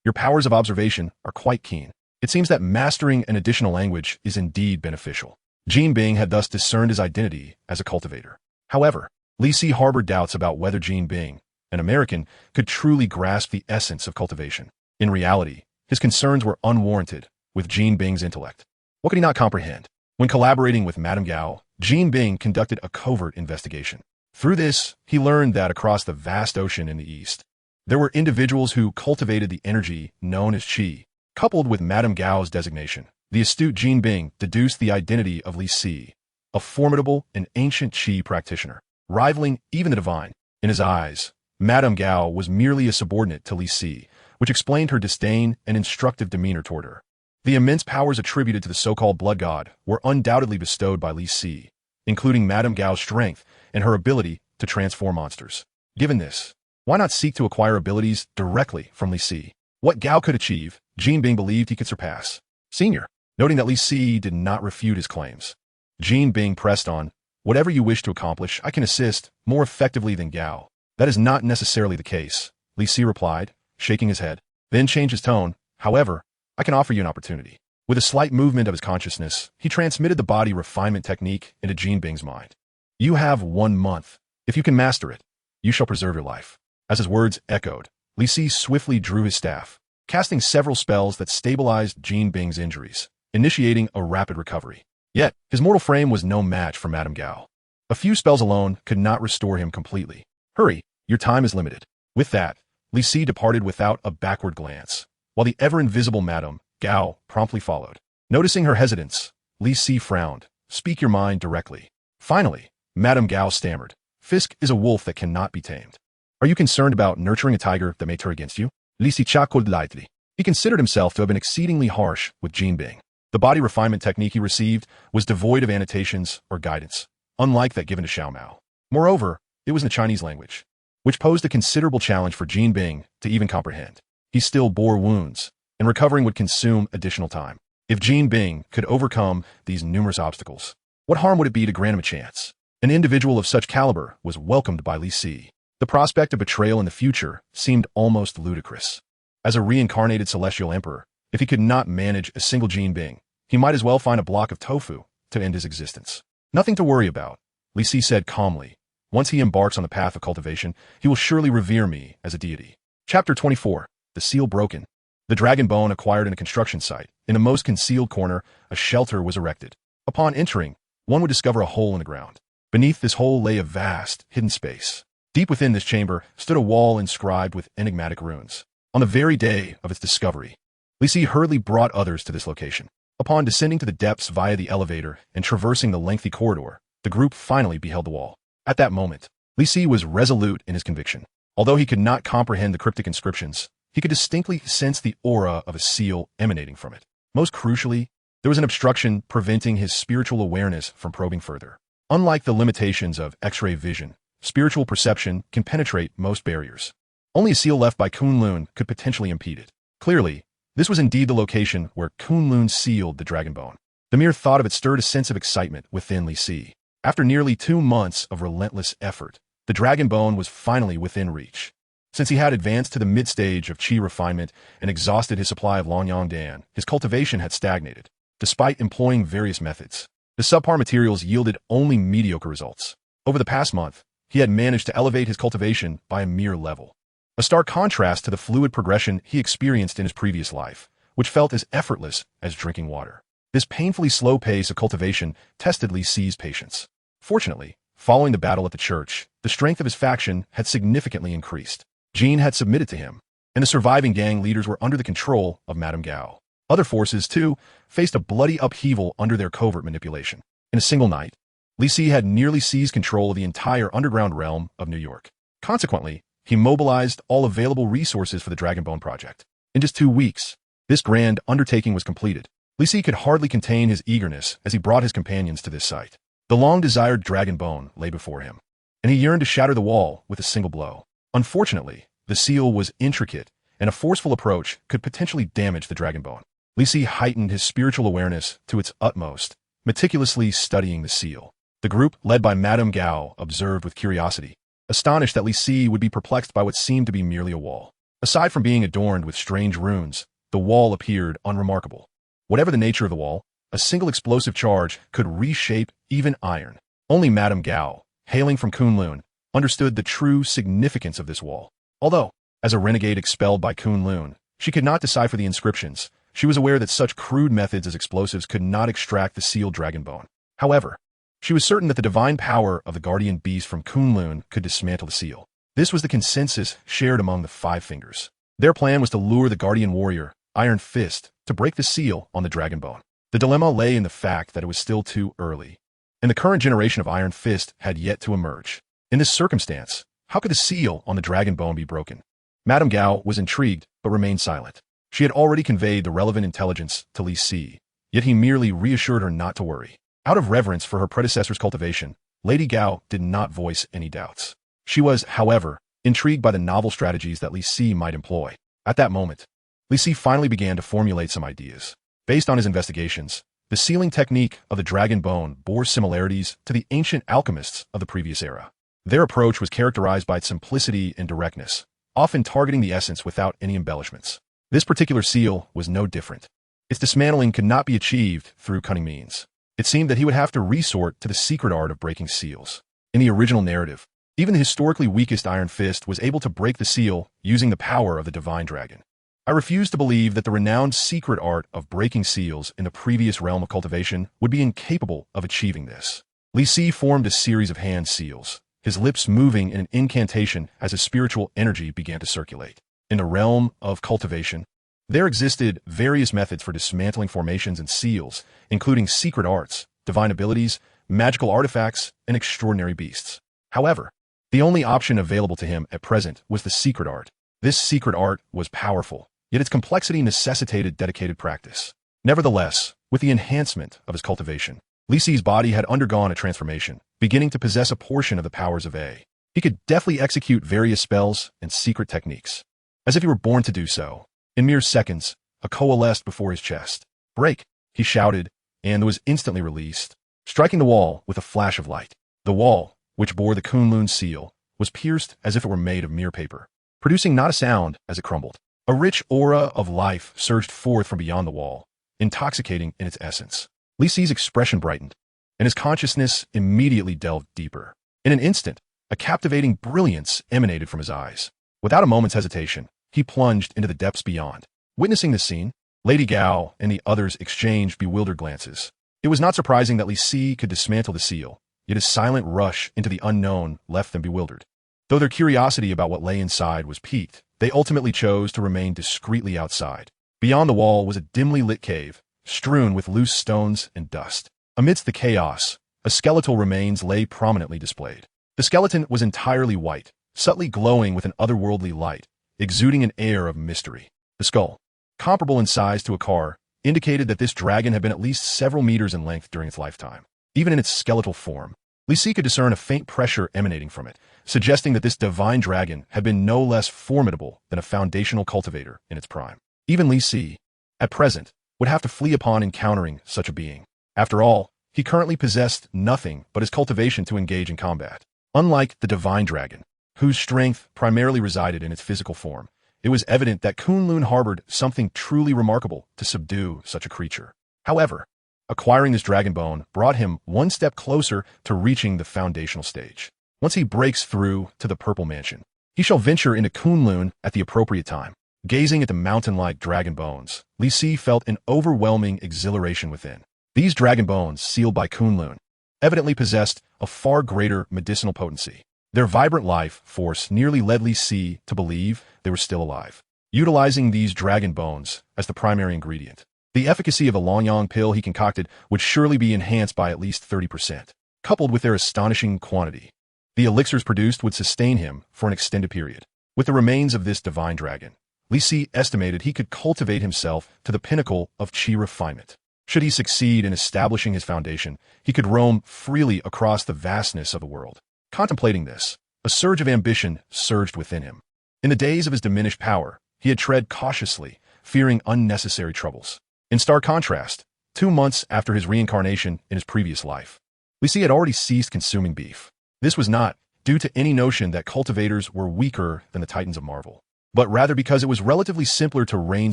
"Your powers of observation are quite keen. It seems that mastering an additional language is indeed beneficial." Jean Bing had thus discerned his identity as a cultivator. However, Li Si harbored doubts about whether Jean Bing, an American, could truly grasp the essence of cultivation. In reality, his concerns were unwarranted with Jean Bing's intellect. What could he not comprehend? When collaborating with Madame Gao, Jean Bing conducted a covert investigation. Through this, he learned that across the vast ocean in the east, there were individuals who cultivated the energy known as qi, Coupled with Madame Gao's designation, the astute Jin Bing deduced the identity of Li Si, a formidable and ancient Qi practitioner, rivaling even the divine. In his eyes, Madame Gao was merely a subordinate to Li Si, which explained her disdain and instructive demeanor toward her. The immense powers attributed to the so-called blood god were undoubtedly bestowed by Li Si, including Madame Gao's strength and her ability to transform monsters. Given this, why not seek to acquire abilities directly from Li Si? What Gao could achieve, Jin Bing believed he could surpass. Senior, noting that Li Si did not refute his claims. Jin Bing pressed on, whatever you wish to accomplish, I can assist more effectively than Gao. That is not necessarily the case, Li Si replied, shaking his head, then changed his tone. However, I can offer you an opportunity. With a slight movement of his consciousness, he transmitted the body refinement technique into Jin Bing's mind. You have 1 month. If you can master it, you shall preserve your life. As his words echoed, Li Si swiftly drew his staff, casting several spells that stabilized Jin Bing's injuries, initiating a rapid recovery. Yet, his mortal frame was no match for Madame Gao. A few spells alone could not restore him completely. Hurry, your time is limited. With that, Li Si departed without a backward glance, while the ever-invisible Madame Gao promptly followed. Noticing her hesitance, Li Si frowned. Speak your mind directly. Finally, Madame Gao stammered. Fisk is a wolf that cannot be tamed. Are you concerned about nurturing a tiger that may turn against you? Li Si chuckled lightly. He considered himself to have been exceedingly harsh with Jin Bing. The body refinement technique he received was devoid of annotations or guidance, unlike that given to Xiao Mao. Moreover, it was in the Chinese language, which posed a considerable challenge for Jin Bing to even comprehend. He still bore wounds, and recovering would consume additional time. If Jin Bing could overcome these numerous obstacles, what harm would it be to grant him a chance? An individual of such caliber was welcomed by Li Si. The prospect of betrayal in the future seemed almost ludicrous. As a reincarnated celestial emperor, if he could not manage a single Jin Bing, he might as well find a block of tofu to end his existence. Nothing to worry about, Li Si said calmly. Once he embarks on the path of cultivation, he will surely revere me as a deity. Chapter 24. The Seal Broken. The dragon bone acquired in a construction site. In the most concealed corner, a shelter was erected. Upon entering, one would discover a hole in the ground. Beneath this hole lay a vast, hidden space. Deep within this chamber stood a wall inscribed with enigmatic runes. On the very day of its discovery, Li Si hurriedly brought others to this location. Upon descending to the depths via the elevator and traversing the lengthy corridor, the group finally beheld the wall. At that moment, Li Si was resolute in his conviction. Although he could not comprehend the cryptic inscriptions, he could distinctly sense the aura of a seal emanating from it. Most crucially, there was an obstruction preventing his spiritual awareness from probing further. Unlike the limitations of X-ray vision, spiritual perception can penetrate most barriers. Only a seal left by Kunlun could potentially impede it. Clearly, this was indeed the location where Kunlun sealed the dragon bone. The mere thought of it stirred a sense of excitement within Li Si. After nearly 2 months of relentless effort, the dragon bone was finally within reach. Since he had advanced to the mid-stage of Qi refinement and exhausted his supply of Longyang Dan, his cultivation had stagnated. Despite employing various methods, the subpar materials yielded only mediocre results. Over the past month, he had managed to elevate his cultivation by a mere level. A stark contrast to the fluid progression he experienced in his previous life, which felt as effortless as drinking water. This painfully slow pace of cultivation tested Li Si's patience. Fortunately, following the battle at the church, the strength of his faction had significantly increased. Jin had submitted to him, and the surviving gang leaders were under the control of Madame Gao. Other forces, too, faced a bloody upheaval under their covert manipulation. In a single night, Li Si had nearly seized control of the entire underground realm of New York. Consequently, he mobilized all available resources for the Dragonbone project. In just 2 weeks, this grand undertaking was completed. Li Si could hardly contain his eagerness as he brought his companions to this site. The long-desired Dragonbone lay before him, and he yearned to shatter the wall with a single blow. Unfortunately, the seal was intricate, and a forceful approach could potentially damage the Dragonbone. Li Si heightened his spiritual awareness to its utmost, meticulously studying the seal. The group, led by Madame Gao, observed with curiosity, astonished that Li Si would be perplexed by what seemed to be merely a wall. Aside from being adorned with strange runes, the wall appeared unremarkable. Whatever the nature of the wall, a single explosive charge could reshape even iron. Only Madame Gao, hailing from Kunlun, understood the true significance of this wall. Although, as a renegade expelled by Kunlun, she could not decipher the inscriptions, she was aware that such crude methods as explosives could not extract the sealed Dragonbone. However, she was certain that the divine power of the guardian beast from Kunlun could dismantle the seal. This was the consensus shared among the Five Fingers. Their plan was to lure the guardian warrior Iron Fist, to break the seal on the dragon bone. The dilemma lay in the fact that it was still too early, and the current generation of Iron Fist had yet to emerge. In this circumstance, how could the seal on the dragon bone be broken? Madame Gao was intrigued, but remained silent. She had already conveyed the relevant intelligence to Li Si, yet he merely reassured her not to worry. Out of reverence for her predecessor's cultivation, Lady Gao did not voice any doubts. She was, however, intrigued by the novel strategies that Li Si might employ. At that moment, Li Si finally began to formulate some ideas. Based on his investigations, the sealing technique of the dragon bone bore similarities to the ancient alchemists of the previous era. Their approach was characterized by its simplicity and directness, often targeting the essence without any embellishments. This particular seal was no different. Its dismantling could not be achieved through cunning means. It seemed that he would have to resort to the secret art of breaking seals. In the original narrative, even the historically weakest Iron Fist was able to break the seal using the power of the divine dragon. I refuse to believe that the renowned secret art of breaking seals in the previous realm of cultivation would be incapable of achieving this. Li Si formed a series of hand seals, his lips moving in an incantation as his spiritual energy began to circulate. In the realm of cultivation, there existed various methods for dismantling formations and seals, including secret arts, divine abilities, magical artifacts, and extraordinary beasts. However, the only option available to him at present was the secret art. This secret art was powerful, yet its complexity necessitated dedicated practice. Nevertheless, with the enhancement of his cultivation, Li Si's body had undergone a transformation, beginning to possess a portion of the powers of A. He could deftly execute various spells and secret techniques, as if he were born to do so. In mere seconds, a coalesced before his chest. "Break!" he shouted, and was instantly released, striking the wall with a flash of light. The wall, which bore the Kunlun seal, was pierced as if it were made of mere paper, producing not a sound as it crumbled. A rich aura of life surged forth from beyond the wall, intoxicating in its essence. Li Si's expression brightened, and his consciousness immediately delved deeper. In an instant, a captivating brilliance emanated from his eyes. Without a moment's hesitation, he plunged into the depths beyond. Witnessing this scene, Lady Gao and the others exchanged bewildered glances. It was not surprising that Li Si could dismantle the seal, yet his silent rush into the unknown left them bewildered. Though their curiosity about what lay inside was piqued, they ultimately chose to remain discreetly outside. Beyond the wall was a dimly lit cave, strewn with loose stones and dust. Amidst the chaos, a skeletal remains lay prominently displayed. The skeleton was entirely white, subtly glowing with an otherworldly light, exuding an air of mystery. The skull, comparable in size to a car, indicated that this dragon had been at least several meters in length during its lifetime. Even in its skeletal form, Li Si could discern a faint pressure emanating from it, suggesting that this divine dragon had been no less formidable than a foundational cultivator in its prime. Even Li Si, at present, would have to flee upon encountering such a being. After all, he currently possessed nothing but his cultivation to engage in combat. Unlike the divine dragon, whose strength primarily resided in its physical form, it was evident that Kunlun harbored something truly remarkable to subdue such a creature. However, acquiring this dragon bone brought him one step closer to reaching the foundational stage. Once he breaks through to the Purple Mansion, he shall venture into Kunlun at the appropriate time. Gazing at the mountain-like dragon bones, Li Si felt an overwhelming exhilaration within. These dragon bones, sealed by Kunlun, evidently possessed a far greater medicinal potency. Their vibrant life force nearly led Li Si to believe they were still alive. Utilizing these dragon bones as the primary ingredient, the efficacy of the Longyang pill he concocted would surely be enhanced by at least 30%. Coupled with their astonishing quantity, the elixirs produced would sustain him for an extended period. With the remains of this divine dragon, Li Si estimated he could cultivate himself to the pinnacle of qi refinement. Should he succeed in establishing his foundation, he could roam freely across the vastness of the world. Contemplating this, a surge of ambition surged within him. In the days of his diminished power, he had tread cautiously, fearing unnecessary troubles. In stark contrast, 2 months after his reincarnation in his previous life, Li Si had already ceased consuming beef. This was not due to any notion that cultivators were weaker than the titans of Marvel, but rather because it was relatively simpler to reign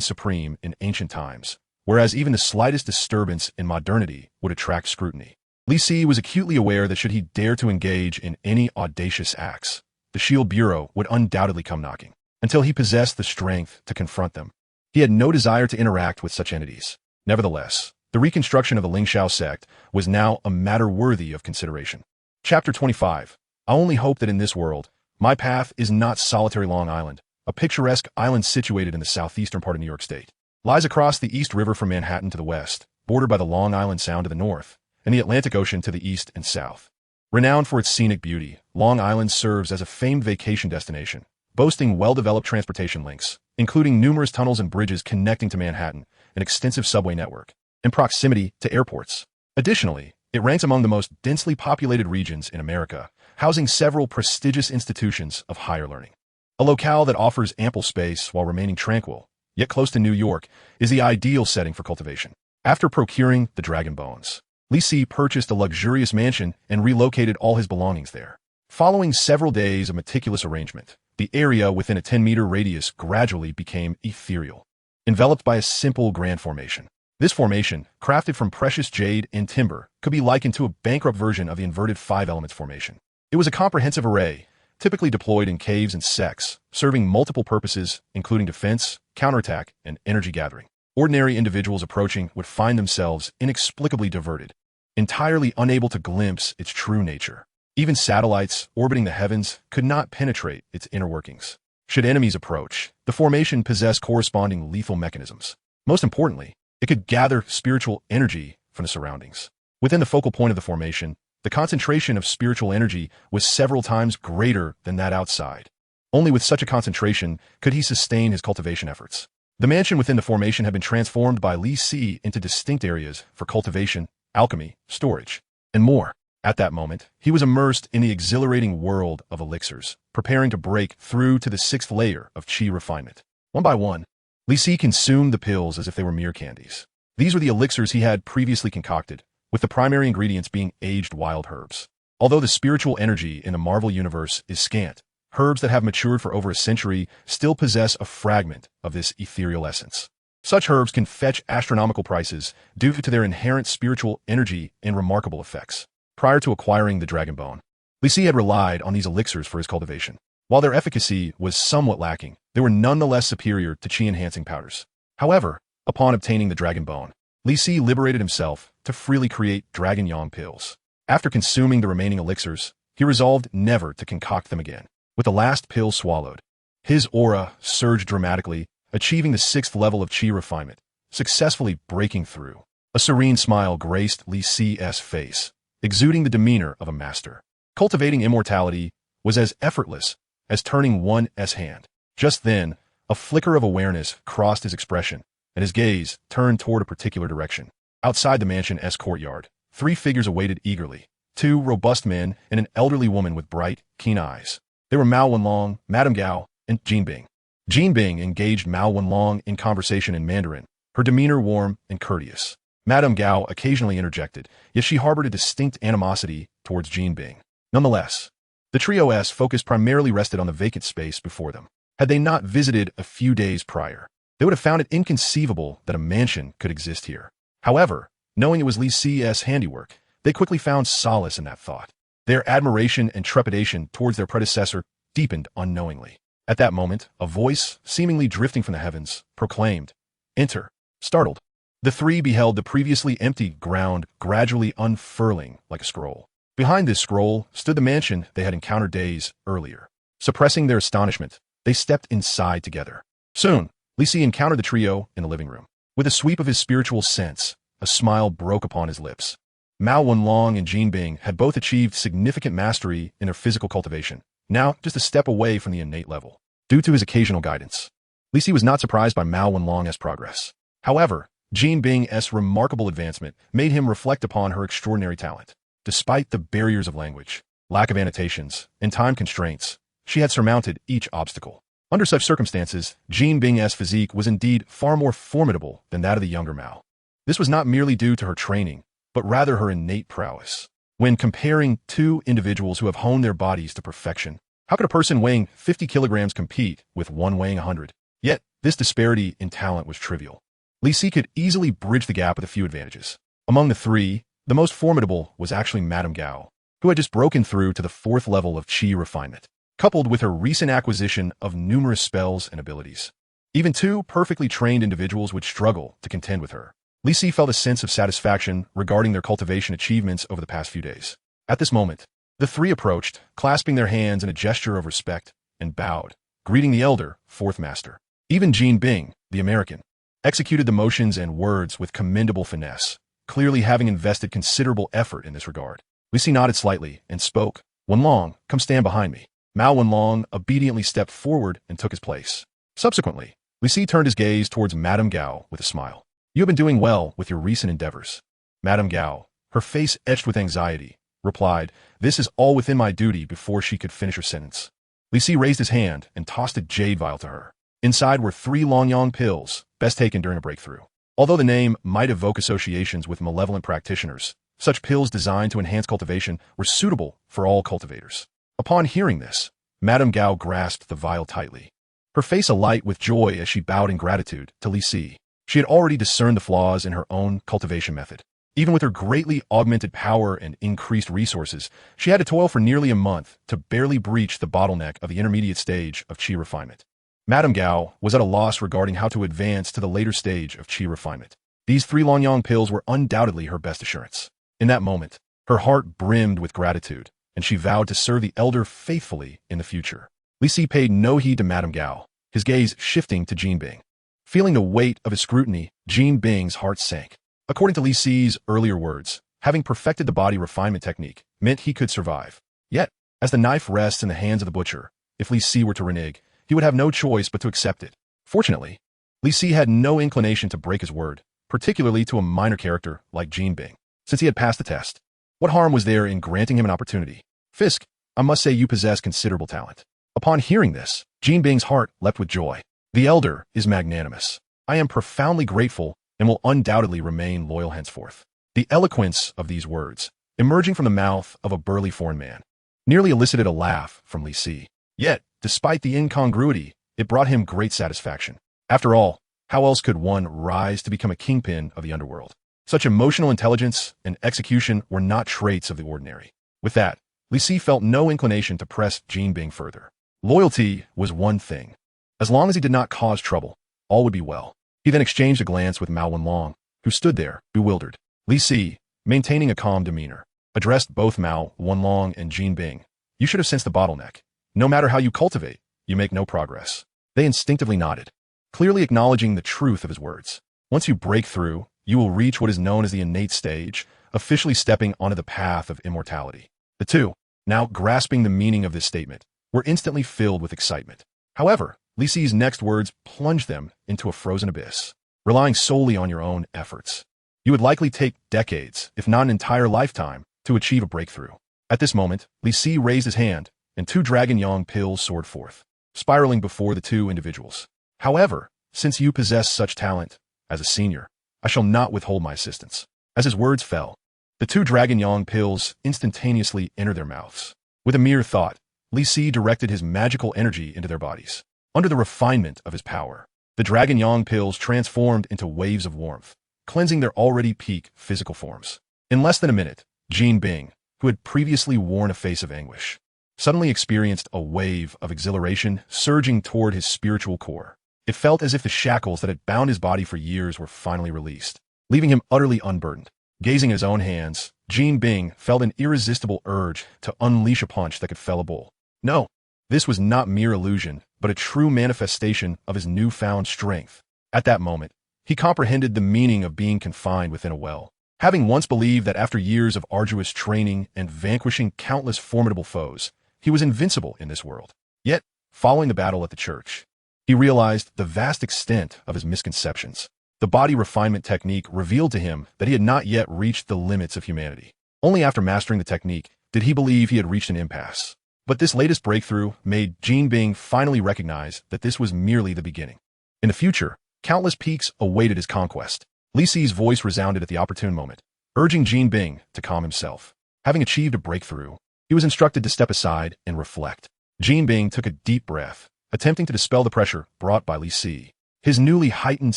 supreme in ancient times, whereas even the slightest disturbance in modernity would attract scrutiny. Li Si was acutely aware that should he dare to engage in any audacious acts, the Shield Bureau would undoubtedly come knocking. Until he possessed the strength to confront them, he had no desire to interact with such entities. Nevertheless, the reconstruction of the Lingxiao sect was now a matter worthy of consideration. Chapter 25. I only hope that in this world, my path is not solitary Long Island, a picturesque island situated in the southeastern part of New York State. lies across the East River from Manhattan to the west, bordered by the Long Island Sound to the north, and the Atlantic Ocean to the east and south. Renowned for its scenic beauty, Long Island serves as a famed vacation destination, boasting well-developed transportation links, including numerous tunnels and bridges connecting to Manhattan, an extensive subway network, and proximity to airports. Additionally, it ranks among the most densely populated regions in America, housing several prestigious institutions of higher learning. A locale that offers ample space while remaining tranquil, yet close to New York, is the ideal setting for cultivation. After procuring the dragon bones, Li Si purchased a luxurious mansion and relocated all his belongings there. Following several days of meticulous arrangement, the area within a 10-meter radius gradually became ethereal, enveloped by a simple grand formation. This formation, crafted from precious jade and timber, could be likened to a bankrupt version of the inverted five-elements formation. It was a comprehensive array, typically deployed in caves and sects, serving multiple purposes, including defense, counterattack, and energy gathering. Ordinary individuals approaching would find themselves inexplicably diverted, entirely unable to glimpse its true nature. Even satellites orbiting the heavens could not penetrate its inner workings. Should enemies approach, the formation possessed corresponding lethal mechanisms. Most importantly, it could gather spiritual energy from the surroundings. Within the focal point of the formation, the concentration of spiritual energy was several times greater than that outside. Only with such a concentration could he sustain his cultivation efforts. The mansion within the formation had been transformed by Li Si into distinct areas for cultivation, alchemy, storage, and more. At that moment, he was immersed in the exhilarating world of elixirs, preparing to break through to the sixth layer of chi refinement. One by one, Li Si consumed the pills as if they were mere candies. These were the elixirs he had previously concocted, with the primary ingredients being aged wild herbs. Although the spiritual energy in the Marvel Universe is scant, herbs that have matured for over a century still possess a fragment of this ethereal essence. Such herbs can fetch astronomical prices due to their inherent spiritual energy and remarkable effects. Prior to acquiring the dragon bone, Li Si had relied on these elixirs for his cultivation. While their efficacy was somewhat lacking, they were nonetheless superior to chi-enhancing powders. However, upon obtaining the dragon bone, Li Si liberated himself to freely create dragon yang pills. After consuming the remaining elixirs, he resolved never to concoct them again. With the last pill swallowed, his aura surged dramatically, achieving the sixth level of chi refinement, successfully breaking through. A serene smile graced Li Si's face, exuding the demeanor of a master. Cultivating immortality was as effortless as turning one's hand. Just then, a flicker of awareness crossed his expression, and his gaze turned toward a particular direction. Outside the mansion's courtyard, three figures awaited eagerly, two robust men and an elderly woman with bright, keen eyes. They were Mao Wenlong, Madame Gao, and Jin Bing. Jin Bing engaged Mao Wenlong in conversation in Mandarin, her demeanor warm and courteous. Madame Gao occasionally interjected, yet she harbored a distinct animosity towards Jin Bing. Nonetheless, the trio's focus primarily rested on the vacant space before them. Had they not visited a few days prior, they would have found it inconceivable that a mansion could exist here. However, knowing it was Li Si's handiwork, they quickly found solace in that thought. Their admiration and trepidation towards their predecessor deepened unknowingly. At that moment, a voice, seemingly drifting from the heavens, proclaimed, "Enter." Startled, the three beheld the previously empty ground gradually unfurling like a scroll. Behind this scroll stood the mansion they had encountered days earlier. Suppressing their astonishment, they stepped inside together. Soon, Li Si encountered the trio in the living room. With a sweep of his spiritual sense, a smile broke upon his lips. Mao Wenlong and Jin Bing had both achieved significant mastery in their physical cultivation, now just a step away from the innate level. Due to his occasional guidance, Li Si was not surprised by Mao Wenlong's progress. However, Jin Bing's remarkable advancement made him reflect upon her extraordinary talent. Despite the barriers of language, lack of annotations, and time constraints, she had surmounted each obstacle. Under such circumstances, Jin Bing's physique was indeed far more formidable than that of the younger Mao. This was not merely due to her training, but rather her innate prowess. When comparing two individuals who have honed their bodies to perfection, how could a person weighing 50 kilograms compete with one weighing 100? Yet, this disparity in talent was trivial. Li Si could easily bridge the gap with a few advantages. Among the three, the most formidable was actually Madame Gao, who had just broken through to the fourth level of chi refinement, coupled with her recent acquisition of numerous spells and abilities. Even two perfectly trained individuals would struggle to contend with her. Li Si felt a sense of satisfaction regarding their cultivation achievements over the past few days. At this moment, the three approached, clasping their hands in a gesture of respect, and bowed, greeting the elder, fourth master. Even Jin Bing, the American, executed the motions and words with commendable finesse, clearly having invested considerable effort in this regard. Li Si nodded slightly and spoke. Wenlong, come stand behind me. Mao Wenlong obediently stepped forward and took his place. Subsequently, Li Si turned his gaze towards Madame Gao with a smile. You have been doing well with your recent endeavors. Madame Gao, her face etched with anxiety, replied, this is all within my duty before she could finish her sentence. Li Si raised his hand and tossed a jade vial to her. Inside were 3 Longyang pills, best taken during a breakthrough. Although the name might evoke associations with malevolent practitioners, such pills designed to enhance cultivation were suitable for all cultivators. Upon hearing this, Madame Gao grasped the vial tightly, her face alight with joy as she bowed in gratitude to Li Si. She had already discerned the flaws in her own cultivation method. Even with her greatly augmented power and increased resources, she had to toil for nearly a month to barely breach the bottleneck of the intermediate stage of qi refinement. Madame Gao was at a loss regarding how to advance to the later stage of qi refinement. These 3 Longyang pills were undoubtedly her best assurance. In that moment, her heart brimmed with gratitude, and she vowed to serve the elder faithfully in the future. Li Si paid no heed to Madame Gao, his gaze shifting to Jin Bing. Feeling the weight of his scrutiny, Jin Bing's heart sank. According to Li Si's earlier words, having perfected the body refinement technique meant he could survive. Yet, as the knife rests in the hands of the butcher, if Li Si were to renege, he would have no choice but to accept it. Fortunately, Li Si had no inclination to break his word, particularly to a minor character like Jin Bing, since he had passed the test. What harm was there in granting him an opportunity? Fisk, I must say you possess considerable talent. Upon hearing this, Jin Bing's heart leapt with joy. The elder is magnanimous. I am profoundly grateful and will undoubtedly remain loyal henceforth. The eloquence of these words, emerging from the mouth of a burly foreign man, nearly elicited a laugh from Li Si. Yet, despite the incongruity, it brought him great satisfaction. After all, how else could one rise to become a kingpin of the underworld? Such emotional intelligence and execution were not traits of the ordinary. With that, Li Si felt no inclination to press Jin Bing further. Loyalty was one thing. As long as he did not cause trouble, all would be well. He then exchanged a glance with Mao Wenlong, who stood there, bewildered. Li Si, maintaining a calm demeanor, addressed both Mao Wenlong and Jin Bing. You should have sensed the bottleneck. No matter how you cultivate, you make no progress. They instinctively nodded, clearly acknowledging the truth of his words. Once you break through, you will reach what is known as the innate stage, officially stepping onto the path of immortality. The two, now grasping the meaning of this statement, were instantly filled with excitement. However, Li Si's next words plunged them into a frozen abyss. Relying solely on your own efforts, you would likely take decades, if not an entire lifetime, to achieve a breakthrough. At this moment, Li Si raised his hand, and 2 Dragon Yang pills soared forth, spiraling before the 2 individuals. However, since you possess such talent, as a senior, I shall not withhold my assistance. As his words fell, the 2 Dragon Yang pills instantaneously entered their mouths. With a mere thought, Li Si directed his magical energy into their bodies. Under the refinement of his power, the Dragon Yang pills transformed into waves of warmth, cleansing their already peak physical forms. In less than a minute, Jin Bing, who had previously worn a face of anguish, suddenly experienced a wave of exhilaration surging toward his spiritual core. It felt as if the shackles that had bound his body for years were finally released, leaving him utterly unburdened. Gazing at his own hands, Jin Bing felt an irresistible urge to unleash a punch that could fell a bull. No, this was not mere illusion, but a true manifestation of his newfound strength. At that moment, he comprehended the meaning of being confined within a well. Having once believed that after years of arduous training and vanquishing countless formidable foes, he was invincible in this world. Yet, following the battle at the church, he realized the vast extent of his misconceptions. The body refinement technique revealed to him that he had not yet reached the limits of humanity. Only after mastering the technique did he believe he had reached an impasse. But this latest breakthrough made Jin Bing finally recognize that this was merely the beginning. In the future, countless peaks awaited his conquest. Li Si's voice resounded at the opportune moment, urging Jin Bing to calm himself. Having achieved a breakthrough, he was instructed to step aside and reflect. Jin Bing took a deep breath, attempting to dispel the pressure brought by Li Si. His newly heightened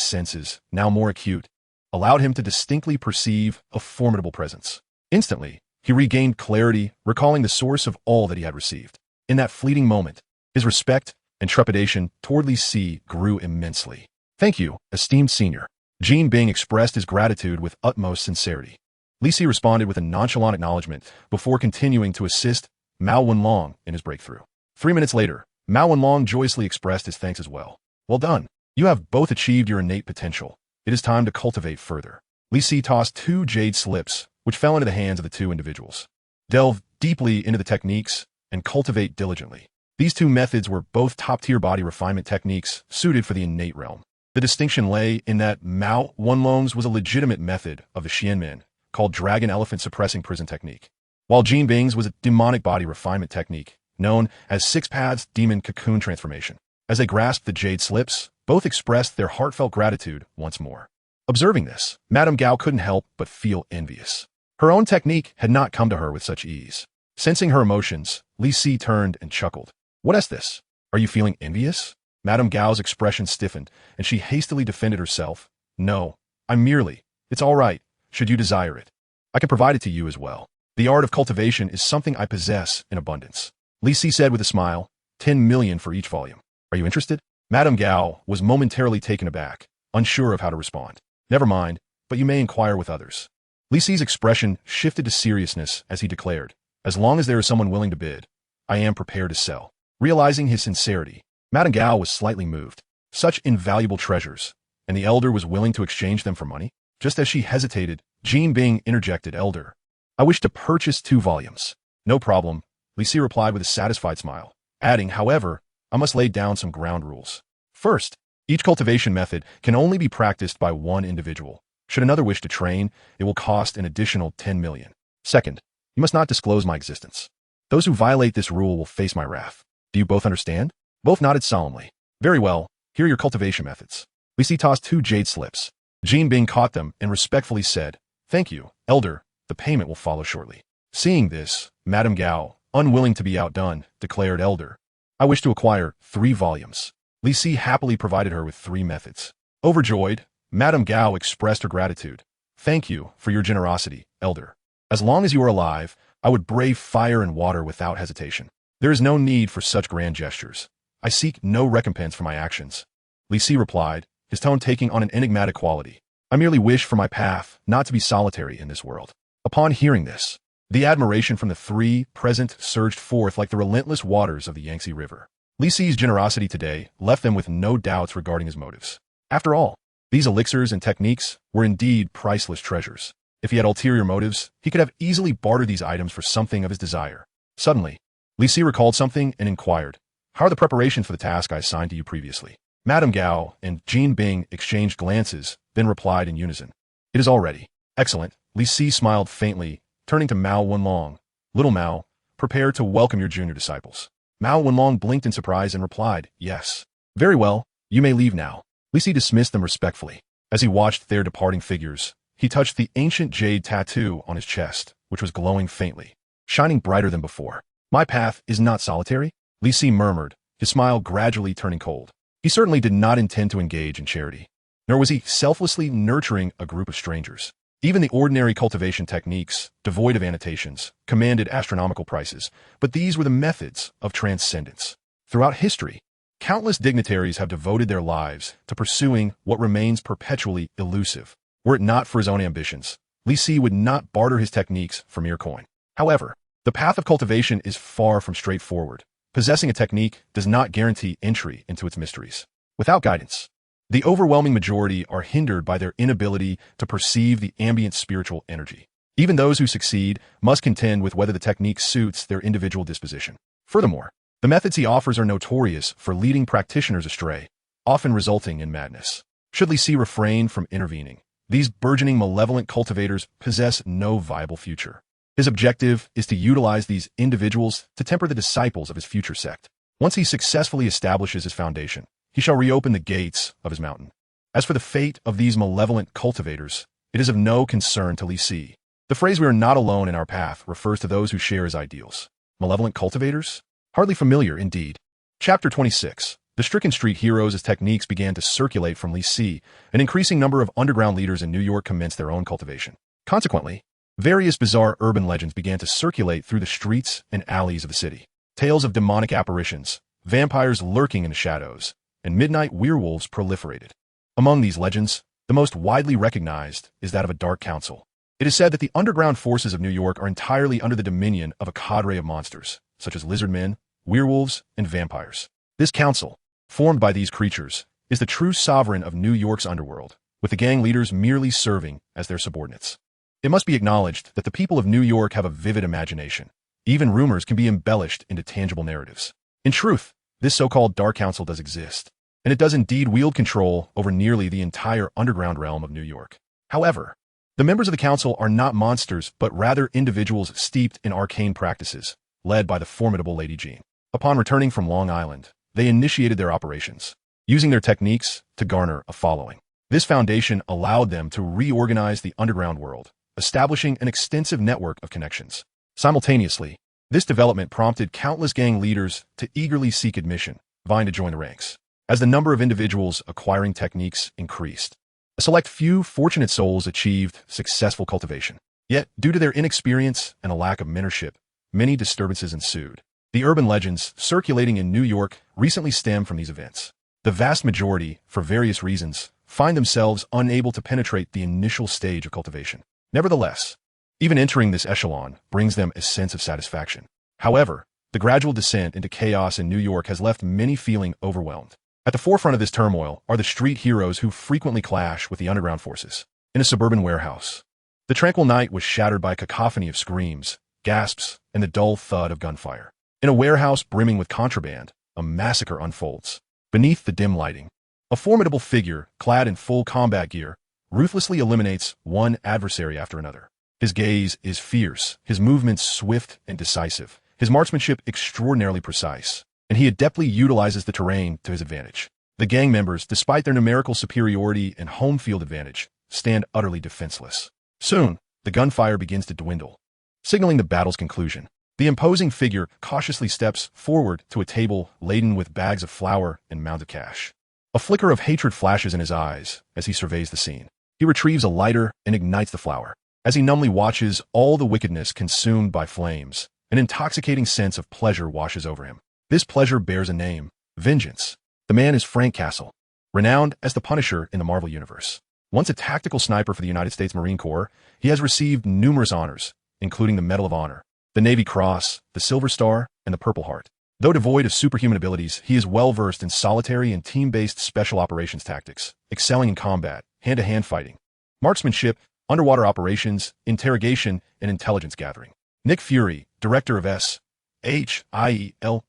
senses, now more acute, allowed him to distinctly perceive a formidable presence. Instantly, he regained clarity, recalling the source of all that he had received. In that fleeting moment, his respect and trepidation toward Li Si grew immensely. Thank you, esteemed senior. Jin Bing expressed his gratitude with utmost sincerity. Li Si responded with a nonchalant acknowledgement before continuing to assist Mao Wenlong in his breakthrough. 3 minutes later, Mao Wenlong joyously expressed his thanks as well. Well done. You have both achieved your innate potential, It is time to cultivate further. Li Si tossed 2 jade slips, which fell into the hands of the 2 individuals. Delve deeply into the techniques and cultivate diligently. These 2 methods were both top-tier body refinement techniques suited for the innate realm. The distinction lay in that Mao Wenlong's was a legitimate method of the Xianmen, called Dragon Elephant Suppressing Prison Technique, while Jin Bing's was a demonic body refinement technique, known as 6 Paths Demon Cocoon Transformation. As they grasped the jade slips, both expressed their heartfelt gratitude once more. Observing this, Madame Gao couldn't help but feel envious. Her own technique had not come to her with such ease. Sensing her emotions, Li Si turned and chuckled. What is this? Are you feeling envious? Madame Gao's expression stiffened, and she hastily defended herself. No, I'm merely. It's all right, should you desire it. I can provide it to you as well. The art of cultivation is something I possess in abundance. Li Si said with a smile, 10 million for each volume. Are you interested? Madame Gao was momentarily taken aback, unsure of how to respond. Never mind, but you may inquire with others. Li Si's expression shifted to seriousness as he declared, as long as there is someone willing to bid, I am prepared to sell. Realizing his sincerity, Madame Gao was slightly moved. Such invaluable treasures, and the elder was willing to exchange them for money? Just as she hesitated, Jin Bing interjected, Elder, I wish to purchase 2 volumes. No problem, Li Si replied with a satisfied smile, adding, however, I must lay down some ground rules. First, each cultivation method can only be practiced by 1 individual. Should another wish to train, it will cost an additional 10 million. Second, you must not disclose my existence. Those who violate this rule will face my wrath. Do you both understand? Both nodded solemnly. Very well, here are your cultivation methods. Li Si tossed 2 jade slips. Jin Bing caught them and respectfully said, Thank you, Elder, the payment will follow shortly. Seeing this, Madame Gao, unwilling to be outdone, declared, Elder, I wish to acquire 3 volumes. Li Si happily provided her with 3 methods. Overjoyed, Madame Gao expressed her gratitude. Thank you for your generosity, Elder. As long as you are alive, I would brave fire and water without hesitation. There is no need for such grand gestures. I seek no recompense for my actions. Li Si replied, his tone taking on an enigmatic quality. I merely wish for my path not to be solitary in this world. Upon hearing this, the admiration from the 3 present surged forth like the relentless waters of the Yangtze River. Li Si's generosity today left them with no doubts regarding his motives. After all, these elixirs and techniques were indeed priceless treasures. If he had ulterior motives, he could have easily bartered these items for something of his desire. Suddenly, Li Si recalled something and inquired, How are the preparations for the task I assigned to you previously? Madame Gao and Jin Bing exchanged glances, then replied in unison. It is all ready. Excellent. Li Si smiled faintly, turning to Mao Wenlong. Little Mao, prepare to welcome your junior disciples. Mao Wenlong blinked in surprise and replied, Yes. Very well, you may leave now. Li Si dismissed them respectfully. As he watched their departing figures, he touched the ancient jade tattoo on his chest, which was glowing faintly, shining brighter than before. My path is not solitary, Li Si murmured, his smile gradually turning cold. He certainly did not intend to engage in charity, nor was he selflessly nurturing a group of strangers. Even the ordinary cultivation techniques, devoid of annotations, commanded astronomical prices, but these were the methods of transcendence. Throughout history, countless dignitaries have devoted their lives to pursuing what remains perpetually elusive. Were it not for his own ambitions, Li Si would not barter his techniques for mere coin. However, the path of cultivation is far from straightforward. Possessing a technique does not guarantee entry into its mysteries. Without guidance, the overwhelming majority are hindered by their inability to perceive the ambient spiritual energy. Even those who succeed must contend with whether the technique suits their individual disposition. Furthermore, the methods he offers are notorious for leading practitioners astray, often resulting in madness. Should Li Si refrain from intervening, these burgeoning malevolent cultivators possess no viable future. His objective is to utilize these individuals to temper the disciples of his future sect. Once he successfully establishes his foundation, he shall reopen the gates of his mountain. As for the fate of these malevolent cultivators, it is of no concern to Li Si. The phrase "we are not alone in our path" refers to those who share his ideals. Malevolent cultivators? Hardly familiar, indeed. Chapter 26. The stricken street heroes. As techniques began to circulate from Li Si, an increasing number of underground leaders in New York commenced their own cultivation. Consequently, various bizarre urban legends began to circulate through the streets and alleys of the city. Tales of demonic apparitions, vampires lurking in the shadows, and midnight werewolves proliferated. Among these legends, the most widely recognized is that of a dark council. It is said that the underground forces of New York are entirely under the dominion of a cadre of monsters, such as lizard men, werewolves, and vampires. This council, formed by these creatures, is the true sovereign of New York's underworld, with the gang leaders merely serving as their subordinates. It must be acknowledged that the people of New York have a vivid imagination. Even rumors can be embellished into tangible narratives. In truth, this so-called Dark Council does exist, and it does indeed wield control over nearly the entire underground realm of New York. However, the members of the council are not monsters, but rather individuals steeped in arcane practices, led by the formidable Lady Jean. Upon returning from Long Island, they initiated their operations, using their techniques to garner a following. This foundation allowed them to reorganize the underground world, establishing an extensive network of connections. Simultaneously, this development prompted countless gang leaders to eagerly seek admission, vying to join the ranks. As the number of individuals acquiring techniques increased, a select few fortunate souls achieved successful cultivation. Yet, due to their inexperience and a lack of mentorship, many disturbances ensued. The urban legends circulating in New York recently stem from these events. The vast majority, for various reasons, find themselves unable to penetrate the initial stage of cultivation. Nevertheless, even entering this echelon brings them a sense of satisfaction. However, the gradual descent into chaos in New York has left many feeling overwhelmed. At the forefront of this turmoil are the street heroes who frequently clash with the underground forces. In a suburban warehouse, the tranquil night was shattered by a cacophony of screams, gasps, and the dull thud of gunfire. In a warehouse brimming with contraband, a massacre unfolds. Beneath the dim lighting, a formidable figure, clad in full combat gear, ruthlessly eliminates one adversary after another. His gaze is fierce, his movements swift and decisive, his marksmanship extraordinarily precise, and he adeptly utilizes the terrain to his advantage. The gang members, despite their numerical superiority and home field advantage, stand utterly defenseless. Soon, the gunfire begins to dwindle, signaling the battle's conclusion. The imposing figure cautiously steps forward to a table laden with bags of flour and mounds of cash. A flicker of hatred flashes in his eyes as he surveys the scene. He retrieves a lighter and ignites the flour. As he numbly watches all the wickedness consumed by flames, an intoxicating sense of pleasure washes over him. This pleasure bears a name: vengeance. The man is Frank Castle, renowned as the Punisher in the Marvel Universe. Once a tactical sniper for the United States Marine Corps, he has received numerous honors, including the Medal of Honor, the Navy Cross, the Silver Star, and the Purple Heart. Though devoid of superhuman abilities, he is well-versed in solitary and team-based special operations tactics, excelling in combat, hand-to-hand fighting, marksmanship, underwater operations, interrogation, and intelligence gathering. Nick Fury, director of SHIELD,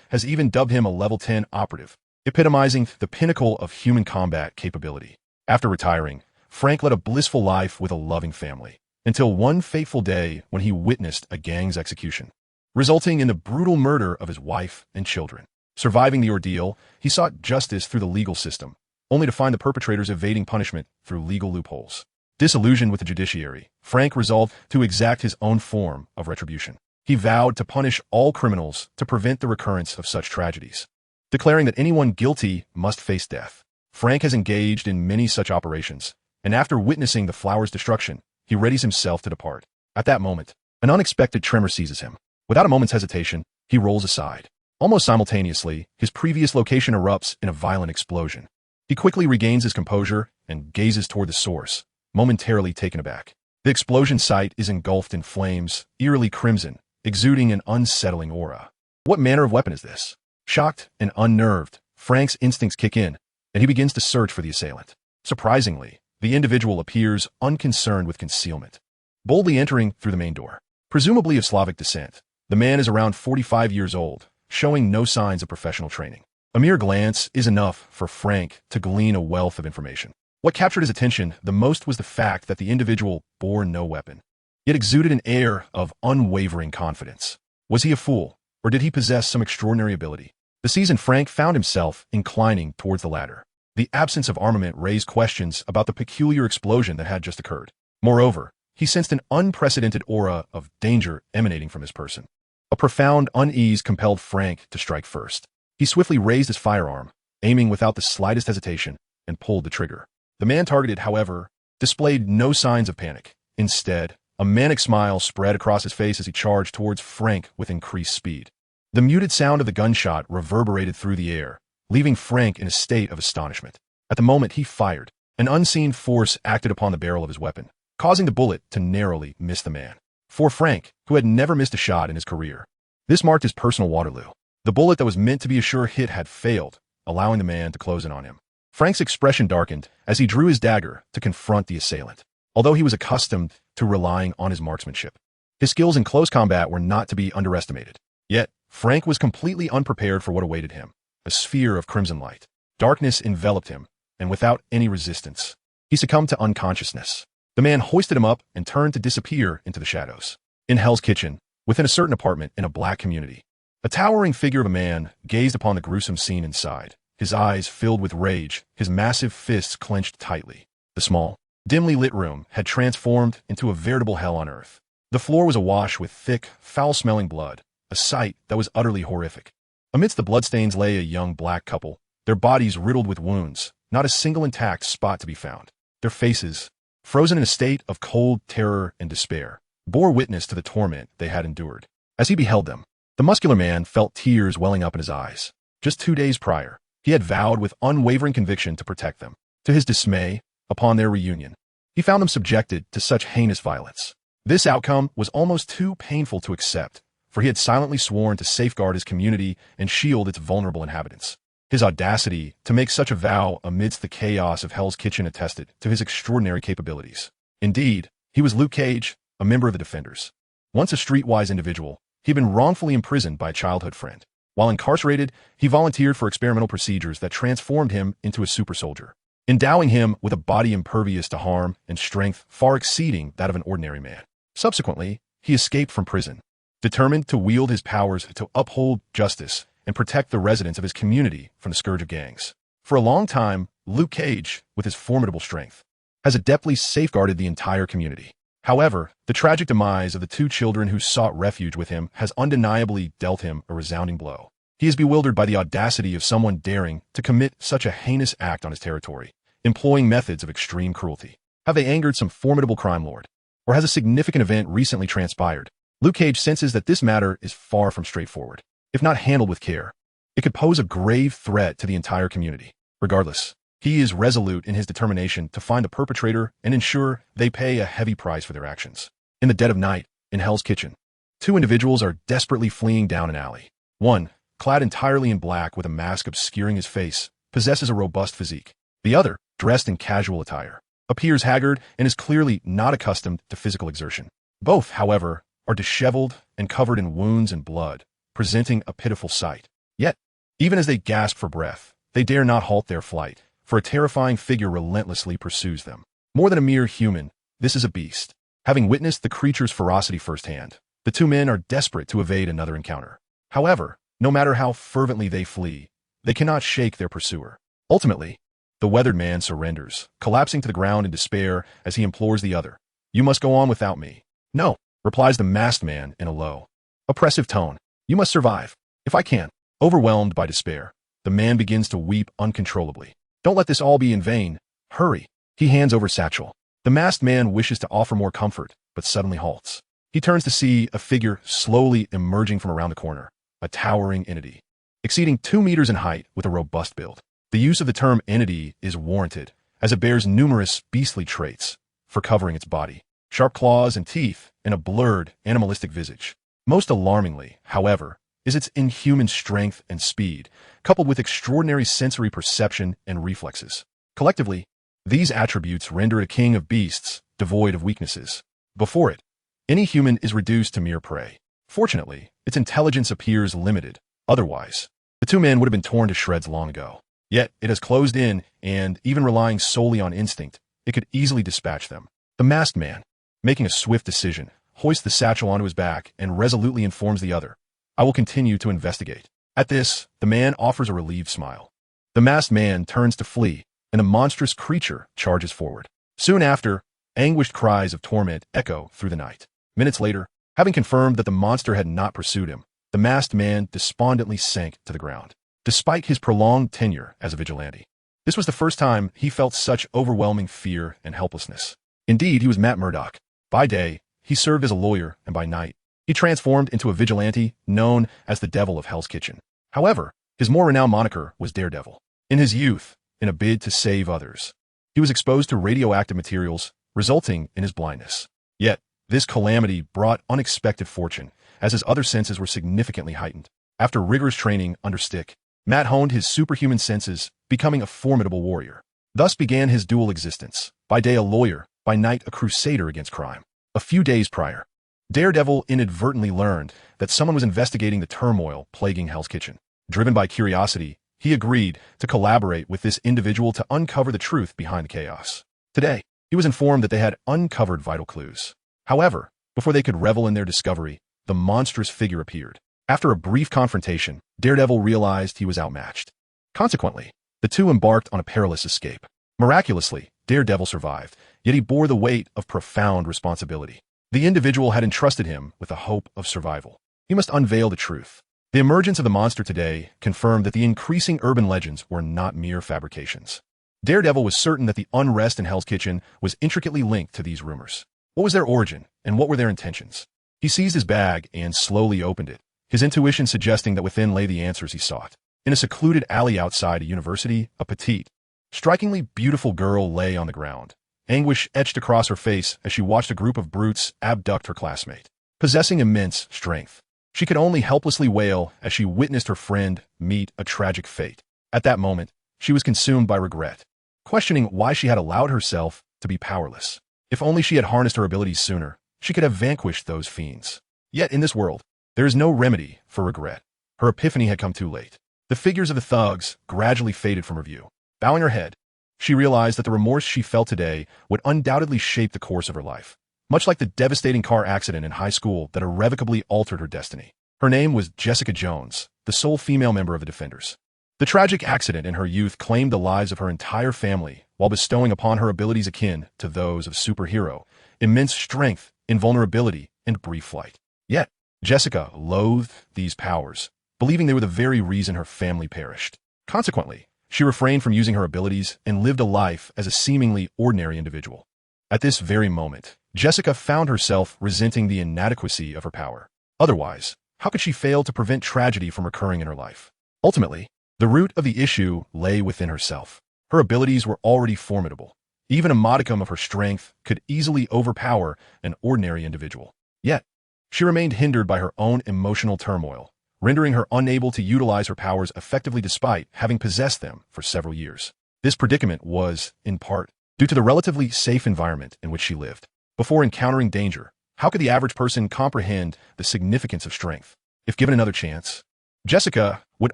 has even dubbed him a level 10 operative, epitomizing the pinnacle of human combat capability. After retiring, Frank led a blissful life with a loving family, until one fateful day when he witnessed a gang's execution, resulting in the brutal murder of his wife and children. Surviving the ordeal, he sought justice through the legal system, only to find the perpetrators evading punishment through legal loopholes. Disillusioned with the judiciary, Frank resolved to exact his own form of retribution. He vowed to punish all criminals to prevent the recurrence of such tragedies, declaring that anyone guilty must face death. Frank has engaged in many such operations, and after witnessing the flower's destruction, he readies himself to depart. At that moment, an unexpected tremor seizes him. Without a moment's hesitation, he rolls aside. Almost simultaneously, his previous location erupts in a violent explosion. He quickly regains his composure and gazes toward the source, momentarily taken aback. The explosion site is engulfed in flames, eerily crimson, exuding an unsettling aura. What manner of weapon is this? Shocked and unnerved, Frank's instincts kick in, and he begins to search for the assailant. Surprisingly, the individual appears unconcerned with concealment, boldly entering through the main door. Presumably of Slavic descent, the man is around 45 years old, showing no signs of professional training. A mere glance is enough for Frank to glean a wealth of information. What captured his attention the most was the fact that the individual bore no weapon, yet exuded an air of unwavering confidence. Was he a fool, or did he possess some extraordinary ability? The seasoned Frank found himself inclining towards the latter. The absence of armament raised questions about the peculiar explosion that had just occurred. Moreover, he sensed an unprecedented aura of danger emanating from his person. A profound unease compelled Frank to strike first. He swiftly raised his firearm, aiming without the slightest hesitation, and pulled the trigger. The man targeted, however, displayed no signs of panic. Instead, a manic smile spread across his face as he charged towards Frank with increased speed. The muted sound of the gunshot reverberated through the air, leaving Frank in a state of astonishment. At the moment he fired, an unseen force acted upon the barrel of his weapon, causing the bullet to narrowly miss the man. For Frank, who had never missed a shot in his career, this marked his personal Waterloo. The bullet that was meant to be a sure hit had failed, allowing the man to close in on him. Frank's expression darkened as he drew his dagger to confront the assailant. Although he was accustomed to relying on his marksmanship, his skills in close combat were not to be underestimated. Yet, Frank was completely unprepared for what awaited him. A sphere of crimson light. Darkness enveloped him, and without any resistance, he succumbed to unconsciousness. The man hoisted him up and turned to disappear into the shadows. In Hell's Kitchen, within a certain apartment in a black community, a towering figure of a man gazed upon the gruesome scene inside, his eyes filled with rage, his massive fists clenched tightly. The small, dimly lit room had transformed into a veritable hell on earth. The floor was awash with thick, foul-smelling blood, a sight that was utterly horrific. Amidst the bloodstains lay a young black couple, their bodies riddled with wounds, not a single intact spot to be found. Their faces, frozen in a state of cold terror and despair, bore witness to the torment they had endured. As he beheld them, the muscular man felt tears welling up in his eyes. Just 2 days prior, he had vowed with unwavering conviction to protect them. To his dismay, upon their reunion, he found them subjected to such heinous violence. This outcome was almost too painful to accept, for he had silently sworn to safeguard his community and shield its vulnerable inhabitants. His audacity to make such a vow amidst the chaos of Hell's Kitchen attested to his extraordinary capabilities. Indeed, he was Luke Cage, a member of the Defenders. Once a streetwise individual, he had been wrongfully imprisoned by a childhood friend. While incarcerated, he volunteered for experimental procedures that transformed him into a super soldier, endowing him with a body impervious to harm and strength far exceeding that of an ordinary man. Subsequently, he escaped from prison, determined to wield his powers to uphold justice and protect the residents of his community from the scourge of gangs. For a long time, Luke Cage, with his formidable strength, has adeptly safeguarded the entire community. However, the tragic demise of the 2 children who sought refuge with him has undeniably dealt him a resounding blow. He is bewildered by the audacity of someone daring to commit such a heinous act on his territory, employing methods of extreme cruelty. Have they angered some formidable crime lord? Or has a significant event recently transpired? Luke Cage senses that this matter is far from straightforward. If not handled with care, it could pose a grave threat to the entire community. Regardless, he is resolute in his determination to find the perpetrator and ensure they pay a heavy price for their actions. In the dead of night, in Hell's Kitchen, 2 individuals are desperately fleeing down an alley. One, clad entirely in black with a mask obscuring his face, possesses a robust physique. The other, dressed in casual attire, appears haggard and is clearly not accustomed to physical exertion. Both, however, are disheveled and covered in wounds and blood, presenting a pitiful sight. Yet, even as they gasp for breath, they dare not halt their flight, for a terrifying figure relentlessly pursues them. More than a mere human, this is a beast. Having witnessed the creature's ferocity firsthand, the 2 men are desperate to evade another encounter. However, no matter how fervently they flee, they cannot shake their pursuer. Ultimately, the weathered man surrenders, collapsing to the ground in despair as he implores the other. "You must go on without me." "No," replies the masked man in a low, oppressive tone. "You must survive, if I can." Overwhelmed by despair, the man begins to weep uncontrollably. "Don't let this all be in vain. Hurry." He hands over satchel. The masked man wishes to offer more comfort, but suddenly halts. He turns to see a figure slowly emerging from around the corner, a towering entity, exceeding 2 meters in height with a robust build. The use of the term entity is warranted, as it bears numerous beastly traits for covering its body: sharp claws and teeth, and a blurred, animalistic visage. Most alarmingly, however, is its inhuman strength and speed, coupled with extraordinary sensory perception and reflexes. Collectively, these attributes render it a king of beasts, devoid of weaknesses. Before it, any human is reduced to mere prey. Fortunately, its intelligence appears limited. Otherwise, the 2 men would have been torn to shreds long ago. Yet, it has closed in, and, even relying solely on instinct, it could easily dispatch them. The masked man, making a swift decision, hoists the satchel onto his back and resolutely informs the other, "I will continue to investigate." At this, the man offers a relieved smile. The masked man turns to flee, and the monstrous creature charges forward. Soon after, anguished cries of torment echo through the night. Minutes later, having confirmed that the monster had not pursued him, the masked man despondently sank to the ground. Despite his prolonged tenure as a vigilante, this was the first time he felt such overwhelming fear and helplessness. Indeed, he was Matt Murdock. By day, he served as a lawyer, and by night, he transformed into a vigilante known as the Devil of Hell's Kitchen. However, his more renowned moniker was Daredevil. In his youth, in a bid to save others, he was exposed to radioactive materials, resulting in his blindness. Yet, this calamity brought unexpected fortune, as his other senses were significantly heightened. After rigorous training under stick, Matt honed his superhuman senses, becoming a formidable warrior. Thus began his dual existence, by day a lawyer, by night a crusader against crime. A few days prior, Daredevil inadvertently learned that someone was investigating the turmoil plaguing Hell's Kitchen. Driven by curiosity, he agreed to collaborate with this individual to uncover the truth behind the chaos. Today, he was informed that they had uncovered vital clues. However, before they could revel in their discovery, the monstrous figure appeared. After a brief confrontation, Daredevil realized he was outmatched. Consequently, the two embarked on a perilous escape. Miraculously, Daredevil survived, yet he bore the weight of profound responsibility. The individual had entrusted him with the hope of survival. He must unveil the truth. The emergence of the monster today confirmed that the increasing urban legends were not mere fabrications. Daredevil was certain that the unrest in Hell's Kitchen was intricately linked to these rumors. What was their origin, and what were their intentions? He seized his bag and slowly opened it, his intuition suggesting that within lay the answers he sought. In a secluded alley outside a university, a petite, strikingly beautiful girl lay on the ground. Anguish etched across her face as she watched a group of brutes abduct her classmate. Possessing immense strength, she could only helplessly wail as she witnessed her friend meet a tragic fate. At that moment, she was consumed by regret, questioning why she had allowed herself to be powerless. If only she had harnessed her abilities sooner, she could have vanquished those fiends. Yet in this world, there is no remedy for regret. Her epiphany had come too late. The figures of the thugs gradually faded from her view. Bowing her head, she realized that the remorse she felt today would undoubtedly shape the course of her life, much like the devastating car accident in high school that irrevocably altered her destiny. Her name was Jessica Jones, the sole female member of the Defenders. The tragic accident in her youth claimed the lives of her entire family while bestowing upon her abilities akin to those of superhero, immense strength, invulnerability, and brief flight. Yet, Jessica loathed these powers, believing they were the very reason her family perished. Consequently, she refrained from using her abilities and lived a life as a seemingly ordinary individual. At this very moment, Jessica found herself resenting the inadequacy of her power. Otherwise, how could she fail to prevent tragedy from occurring in her life? Ultimately, the root of the issue lay within herself. Her abilities were already formidable. Even a modicum of her strength could easily overpower an ordinary individual. Yet, she remained hindered by her own emotional turmoil, rendering her unable to utilize her powers effectively despite having possessed them for several years. This predicament was, in part, due to the relatively safe environment in which she lived. Before encountering danger, how could the average person comprehend the significance of strength? If given another chance, Jessica would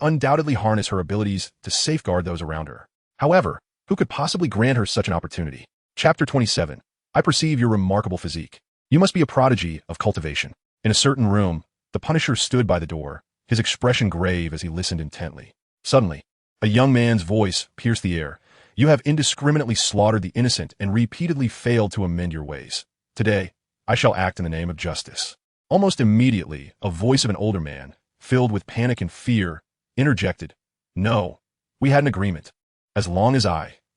undoubtedly harness her abilities to safeguard those around her. However, who could possibly grant her such an opportunity? Chapter 27. I perceive your remarkable physique. You must be a prodigy of cultivation. In a certain room, the Punisher stood by the door, his expression grave as he listened intently. Suddenly, a young man's voice pierced the air. You have indiscriminately slaughtered the innocent and repeatedly failed to amend your ways. Today, I shall act in the name of justice. Almost immediately, a voice of an older man, filled with panic and fear, interjected, No, we had an agreement. As long as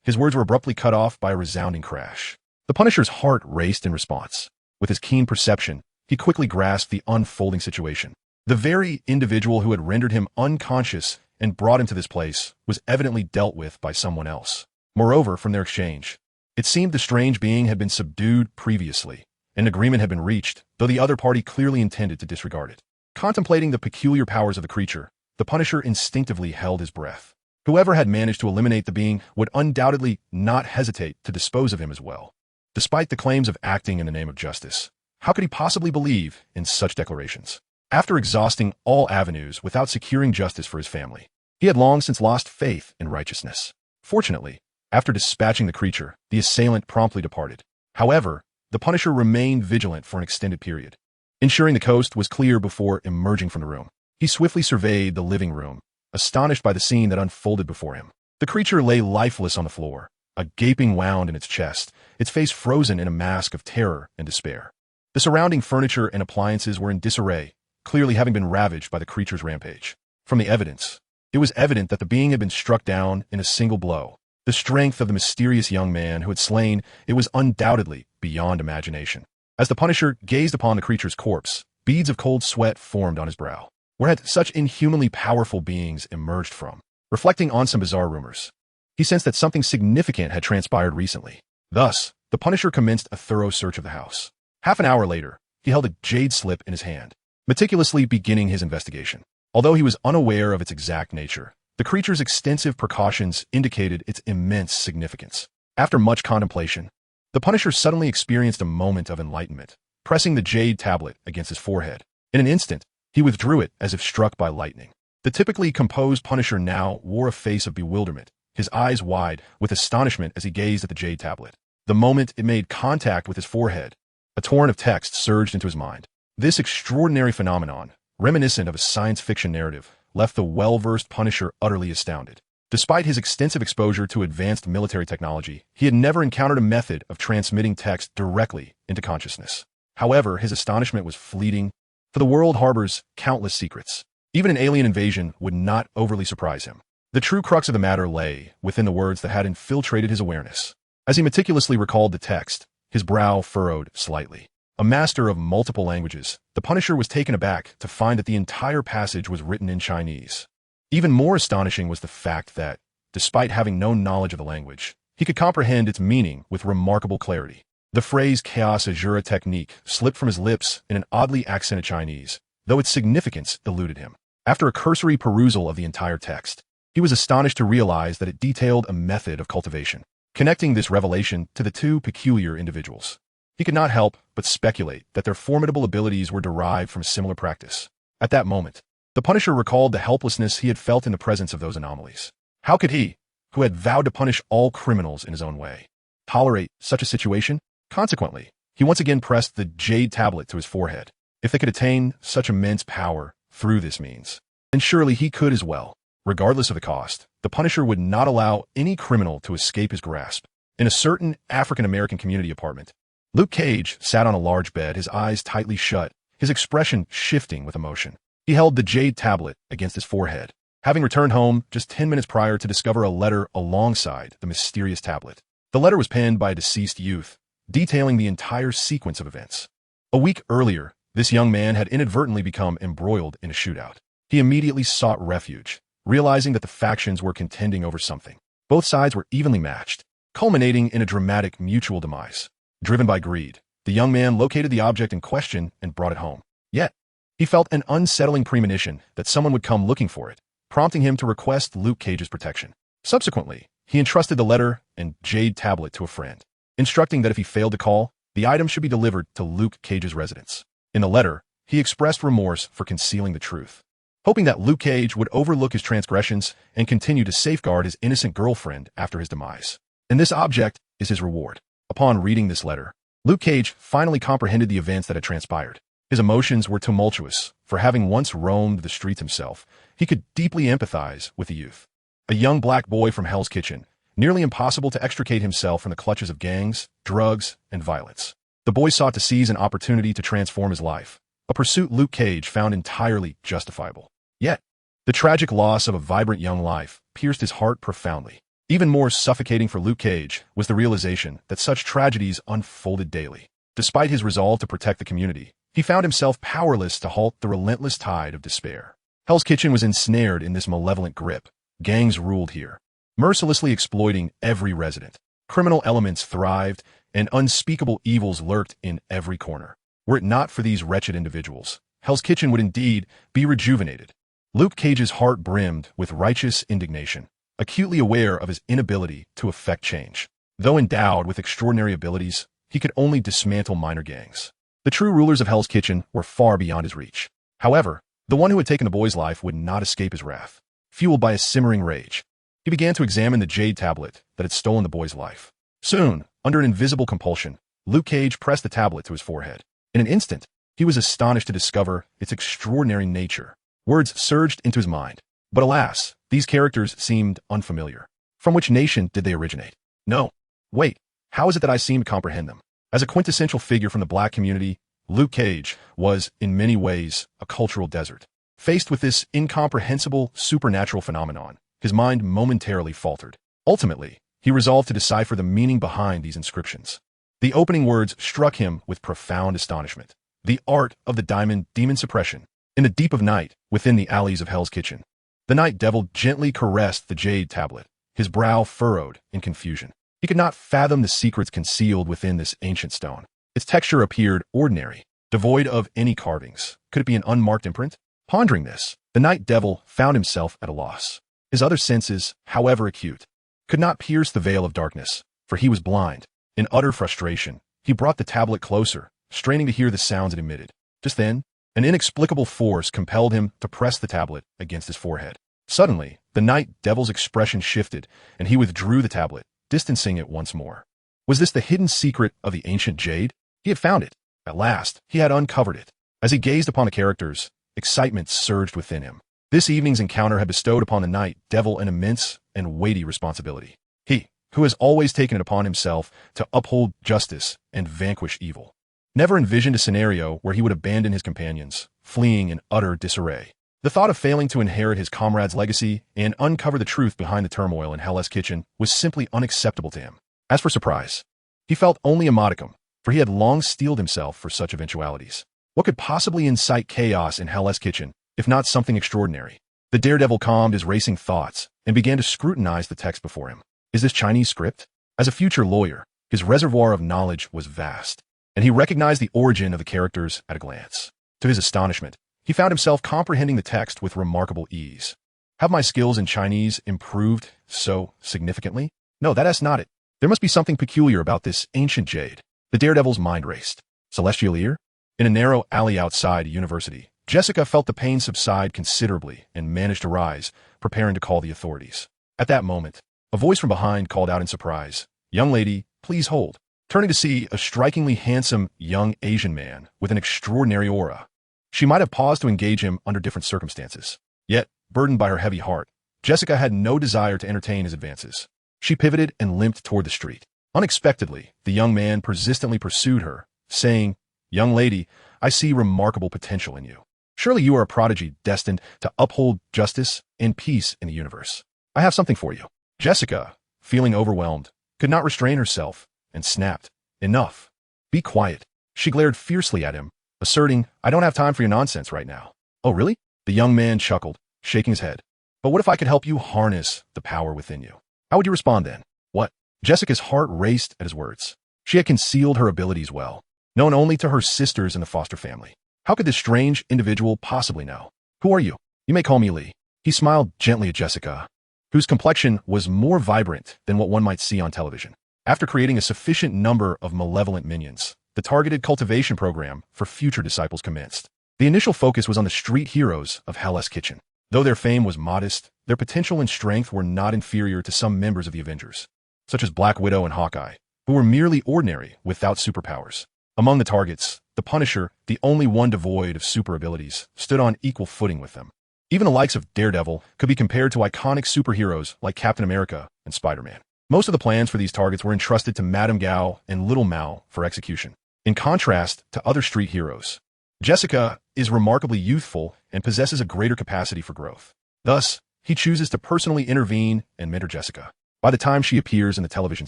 his words were abruptly cut off by a resounding crash. The Punisher's heart raced in response. With his keen perception, he quickly grasped the unfolding situation. The very individual who had rendered him unconscious and brought him to this place was evidently dealt with by someone else. Moreover, from their exchange, it seemed the strange being had been subdued previously. An agreement had been reached, though the other party clearly intended to disregard it. Contemplating the peculiar powers of the creature, the Punisher instinctively held his breath. Whoever had managed to eliminate the being would undoubtedly not hesitate to dispose of him as well. Despite the claims of acting in the name of justice, how could he possibly believe in such declarations? After exhausting all avenues without securing justice for his family, he had long since lost faith in righteousness. Fortunately, after dispatching the creature, the assailant promptly departed. However, the Punisher remained vigilant for an extended period, ensuring the coast was clear before emerging from the room. He swiftly surveyed the living room, astonished by the scene that unfolded before him. The creature lay lifeless on the floor, a gaping wound in its chest, its face frozen in a mask of terror and despair. The surrounding furniture and appliances were in disarray, clearly having been ravaged by the creature's rampage. From the evidence, it was evident that the being had been struck down in a single blow. The strength of the mysterious young man who had slain it was undoubtedly beyond imagination. As the Punisher gazed upon the creature's corpse, beads of cold sweat formed on his brow. Where had such inhumanly powerful beings emerged from? Reflecting on some bizarre rumors, he sensed that something significant had transpired recently. Thus, the Punisher commenced a thorough search of the house. Half an hour later, he held a jade slip in his hand, meticulously beginning his investigation. Although he was unaware of its exact nature, The creature's extensive precautions indicated its immense significance. After much contemplation, the Punisher suddenly experienced a moment of enlightenment, pressing the jade tablet against his forehead. In an instant, he withdrew it as if struck by lightning. The typically composed Punisher now wore a face of bewilderment, his eyes wide with astonishment as he gazed at the jade tablet. The moment it made contact with his forehead, a torrent of text surged into his mind. This extraordinary phenomenon, reminiscent of a science fiction narrative, left the well-versed Punisher utterly astounded. Despite his extensive exposure to advanced military technology, he had never encountered a method of transmitting text directly into consciousness. However, his astonishment was fleeting, for the world harbors countless secrets. Even an alien invasion would not overly surprise him. The true crux of the matter lay within the words that had infiltrated his awareness. As he meticulously recalled the text, his brow furrowed slightly. A master of multiple languages, the Punisher was taken aback to find that the entire passage was written in Chinese. Even more astonishing was the fact that, despite having no knowledge of the language, he could comprehend its meaning with remarkable clarity. The phrase chaos azura technique slipped from his lips in an oddly accented Chinese, though its significance eluded him. After a cursory perusal of the entire text, he was astonished to realize that it detailed a method of cultivation, connecting this revelation to the two peculiar individuals. He could not help but speculate that their formidable abilities were derived from a similar practice. At that moment, the Punisher recalled the helplessness he had felt in the presence of those anomalies. How could he, who had vowed to punish all criminals in his own way, tolerate such a situation? Consequently, he once again pressed the jade tablet to his forehead. If they could attain such immense power through this means, then surely he could as well. Regardless of the cost, the Punisher would not allow any criminal to escape his grasp. In a certain African-American community apartment, Luke Cage sat on a large bed, his eyes tightly shut, his expression shifting with emotion. He held the jade tablet against his forehead, having returned home just 10 minutes prior to discover a letter alongside the mysterious tablet. The letter was penned by a deceased youth, detailing the entire sequence of events. A week earlier, this young man had inadvertently become embroiled in a shootout. He immediately sought refuge, realizing that the factions were contending over something. Both sides were evenly matched, culminating in a dramatic mutual demise. Driven by greed, the young man located the object in question and brought it home. Yet, he felt an unsettling premonition that someone would come looking for it, prompting him to request Luke Cage's protection. Subsequently, he entrusted the letter and jade tablet to a friend, instructing that if he failed to call, the item should be delivered to Luke Cage's residence. In the letter, he expressed remorse for concealing the truth, hoping that Luke Cage would overlook his transgressions and continue to safeguard his innocent girlfriend after his demise. And this object is his reward. Upon reading this letter, Luke Cage finally comprehended the events that had transpired. His emotions were tumultuous, for having once roamed the streets himself, he could deeply empathize with the youth. A young black boy from Hell's Kitchen, nearly impossible to extricate himself from the clutches of gangs, drugs, and violence. The boy sought to seize an opportunity to transform his life, a pursuit Luke Cage found entirely justifiable. Yet, the tragic loss of a vibrant young life pierced his heart profoundly. Even more suffocating for Luke Cage was the realization that such tragedies unfolded daily. Despite his resolve to protect the community, he found himself powerless to halt the relentless tide of despair. Hell's Kitchen was ensnared in this malevolent grip. Gangs ruled here, mercilessly exploiting every resident. Criminal elements thrived, and unspeakable evils lurked in every corner. Were it not for these wretched individuals, Hell's Kitchen would indeed be rejuvenated. Luke Cage's heart brimmed with righteous indignation, acutely aware of his inability to effect change. Though endowed with extraordinary abilities, he could only dismantle minor gangs. The true rulers of Hell's Kitchen were far beyond his reach. However, the one who had taken the boy's life would not escape his wrath. Fueled by a simmering rage, he began to examine the jade tablet that had stolen the boy's life. Soon, under an invisible compulsion, Luke Cage pressed the tablet to his forehead. In an instant, he was astonished to discover its extraordinary nature. Words surged into his mind. But alas, these characters seemed unfamiliar. From which nation did they originate? No. Wait, how is it that I seem to comprehend them? As a quintessential figure from the black community, Luke Cage was, in many ways, a cultural desert. Faced with this incomprehensible supernatural phenomenon, his mind momentarily faltered. Ultimately, he resolved to decipher the meaning behind these inscriptions. The opening words struck him with profound astonishment. The art of the diamond demon suppression. In the deep of night, within the alleys of Hell's Kitchen, the night devil gently caressed the jade tablet, his brow furrowed in confusion. He could not fathom the secrets concealed within this ancient stone. Its texture appeared ordinary, devoid of any carvings. Could it be an unmarked imprint? Pondering this, the night devil found himself at a loss. His other senses, however acute, could not pierce the veil of darkness, for he was blind. In utter frustration, he brought the tablet closer, straining to hear the sounds it emitted. Just then, an inexplicable force compelled him to press the tablet against his forehead. Suddenly, the Night Devil's expression shifted, and he withdrew the tablet, distancing it once more. Was this the hidden secret of the ancient jade? He had found it. At last, he had uncovered it. As he gazed upon the characters, excitement surged within him. This evening's encounter had bestowed upon the Night Devil an immense and weighty responsibility. He, who has always taken it upon himself to uphold justice and vanquish evil, never envisioned a scenario where he would abandon his companions, fleeing in utter disarray. The thought of failing to inherit his comrade's legacy and uncover the truth behind the turmoil in Hell's Kitchen was simply unacceptable to him. As for surprise, he felt only a modicum, for he had long steeled himself for such eventualities. What could possibly incite chaos in Hell's Kitchen, if not something extraordinary? The daredevil calmed his racing thoughts and began to scrutinize the text before him. Is this Chinese script? As a future lawyer, his reservoir of knowledge was vast, and he recognized the origin of the characters at a glance. To his astonishment, he found himself comprehending the text with remarkable ease. Have my skills in Chinese improved so significantly? No, that's not it. There must be something peculiar about this ancient jade. The daredevil's mind raced. Celestial ear? In a narrow alley outside a university, Jessica felt the pain subside considerably and managed to rise, preparing to call the authorities. At that moment, a voice from behind called out in surprise, "Young lady, please hold." Turning to see a strikingly handsome young Asian man with an extraordinary aura. She might have paused to engage him under different circumstances. Yet, burdened by her heavy heart, Jessica had no desire to entertain his advances. She pivoted and limped toward the street. Unexpectedly, the young man persistently pursued her, saying, "Young lady, I see remarkable potential in you. Surely you are a prodigy destined to uphold justice and peace in the universe. I have something for you." Jessica, feeling overwhelmed, could not restrain herself and snapped, "Enough. Be quiet." She glared fiercely at him, asserting, "I don't have time for your nonsense right now." "Oh, really?" The young man chuckled, shaking his head. "But what if I could help you harness the power within you? How would you respond then?" "What?" Jessica's heart raced at his words. She had concealed her abilities well, known only to her sisters in the foster family. How could this strange individual possibly know? "Who are you?" "You may call me Lee." He smiled gently at Jessica, whose complexion was more vibrant than what one might see on television. After creating a sufficient number of malevolent minions, the targeted cultivation program for future disciples commenced. The initial focus was on the street heroes of Hell's Kitchen. Though their fame was modest, their potential and strength were not inferior to some members of the Avengers, such as Black Widow and Hawkeye, who were merely ordinary without superpowers. Among the targets, the Punisher, the only one devoid of super abilities, stood on equal footing with them. Even the likes of Daredevil could be compared to iconic superheroes like Captain America and Spider-Man. Most of the plans for these targets were entrusted to Madame Gao and Little Mao for execution. In contrast to other street heroes, Jessica is remarkably youthful and possesses a greater capacity for growth. Thus, he chooses to personally intervene and mentor Jessica. By the time she appears in the television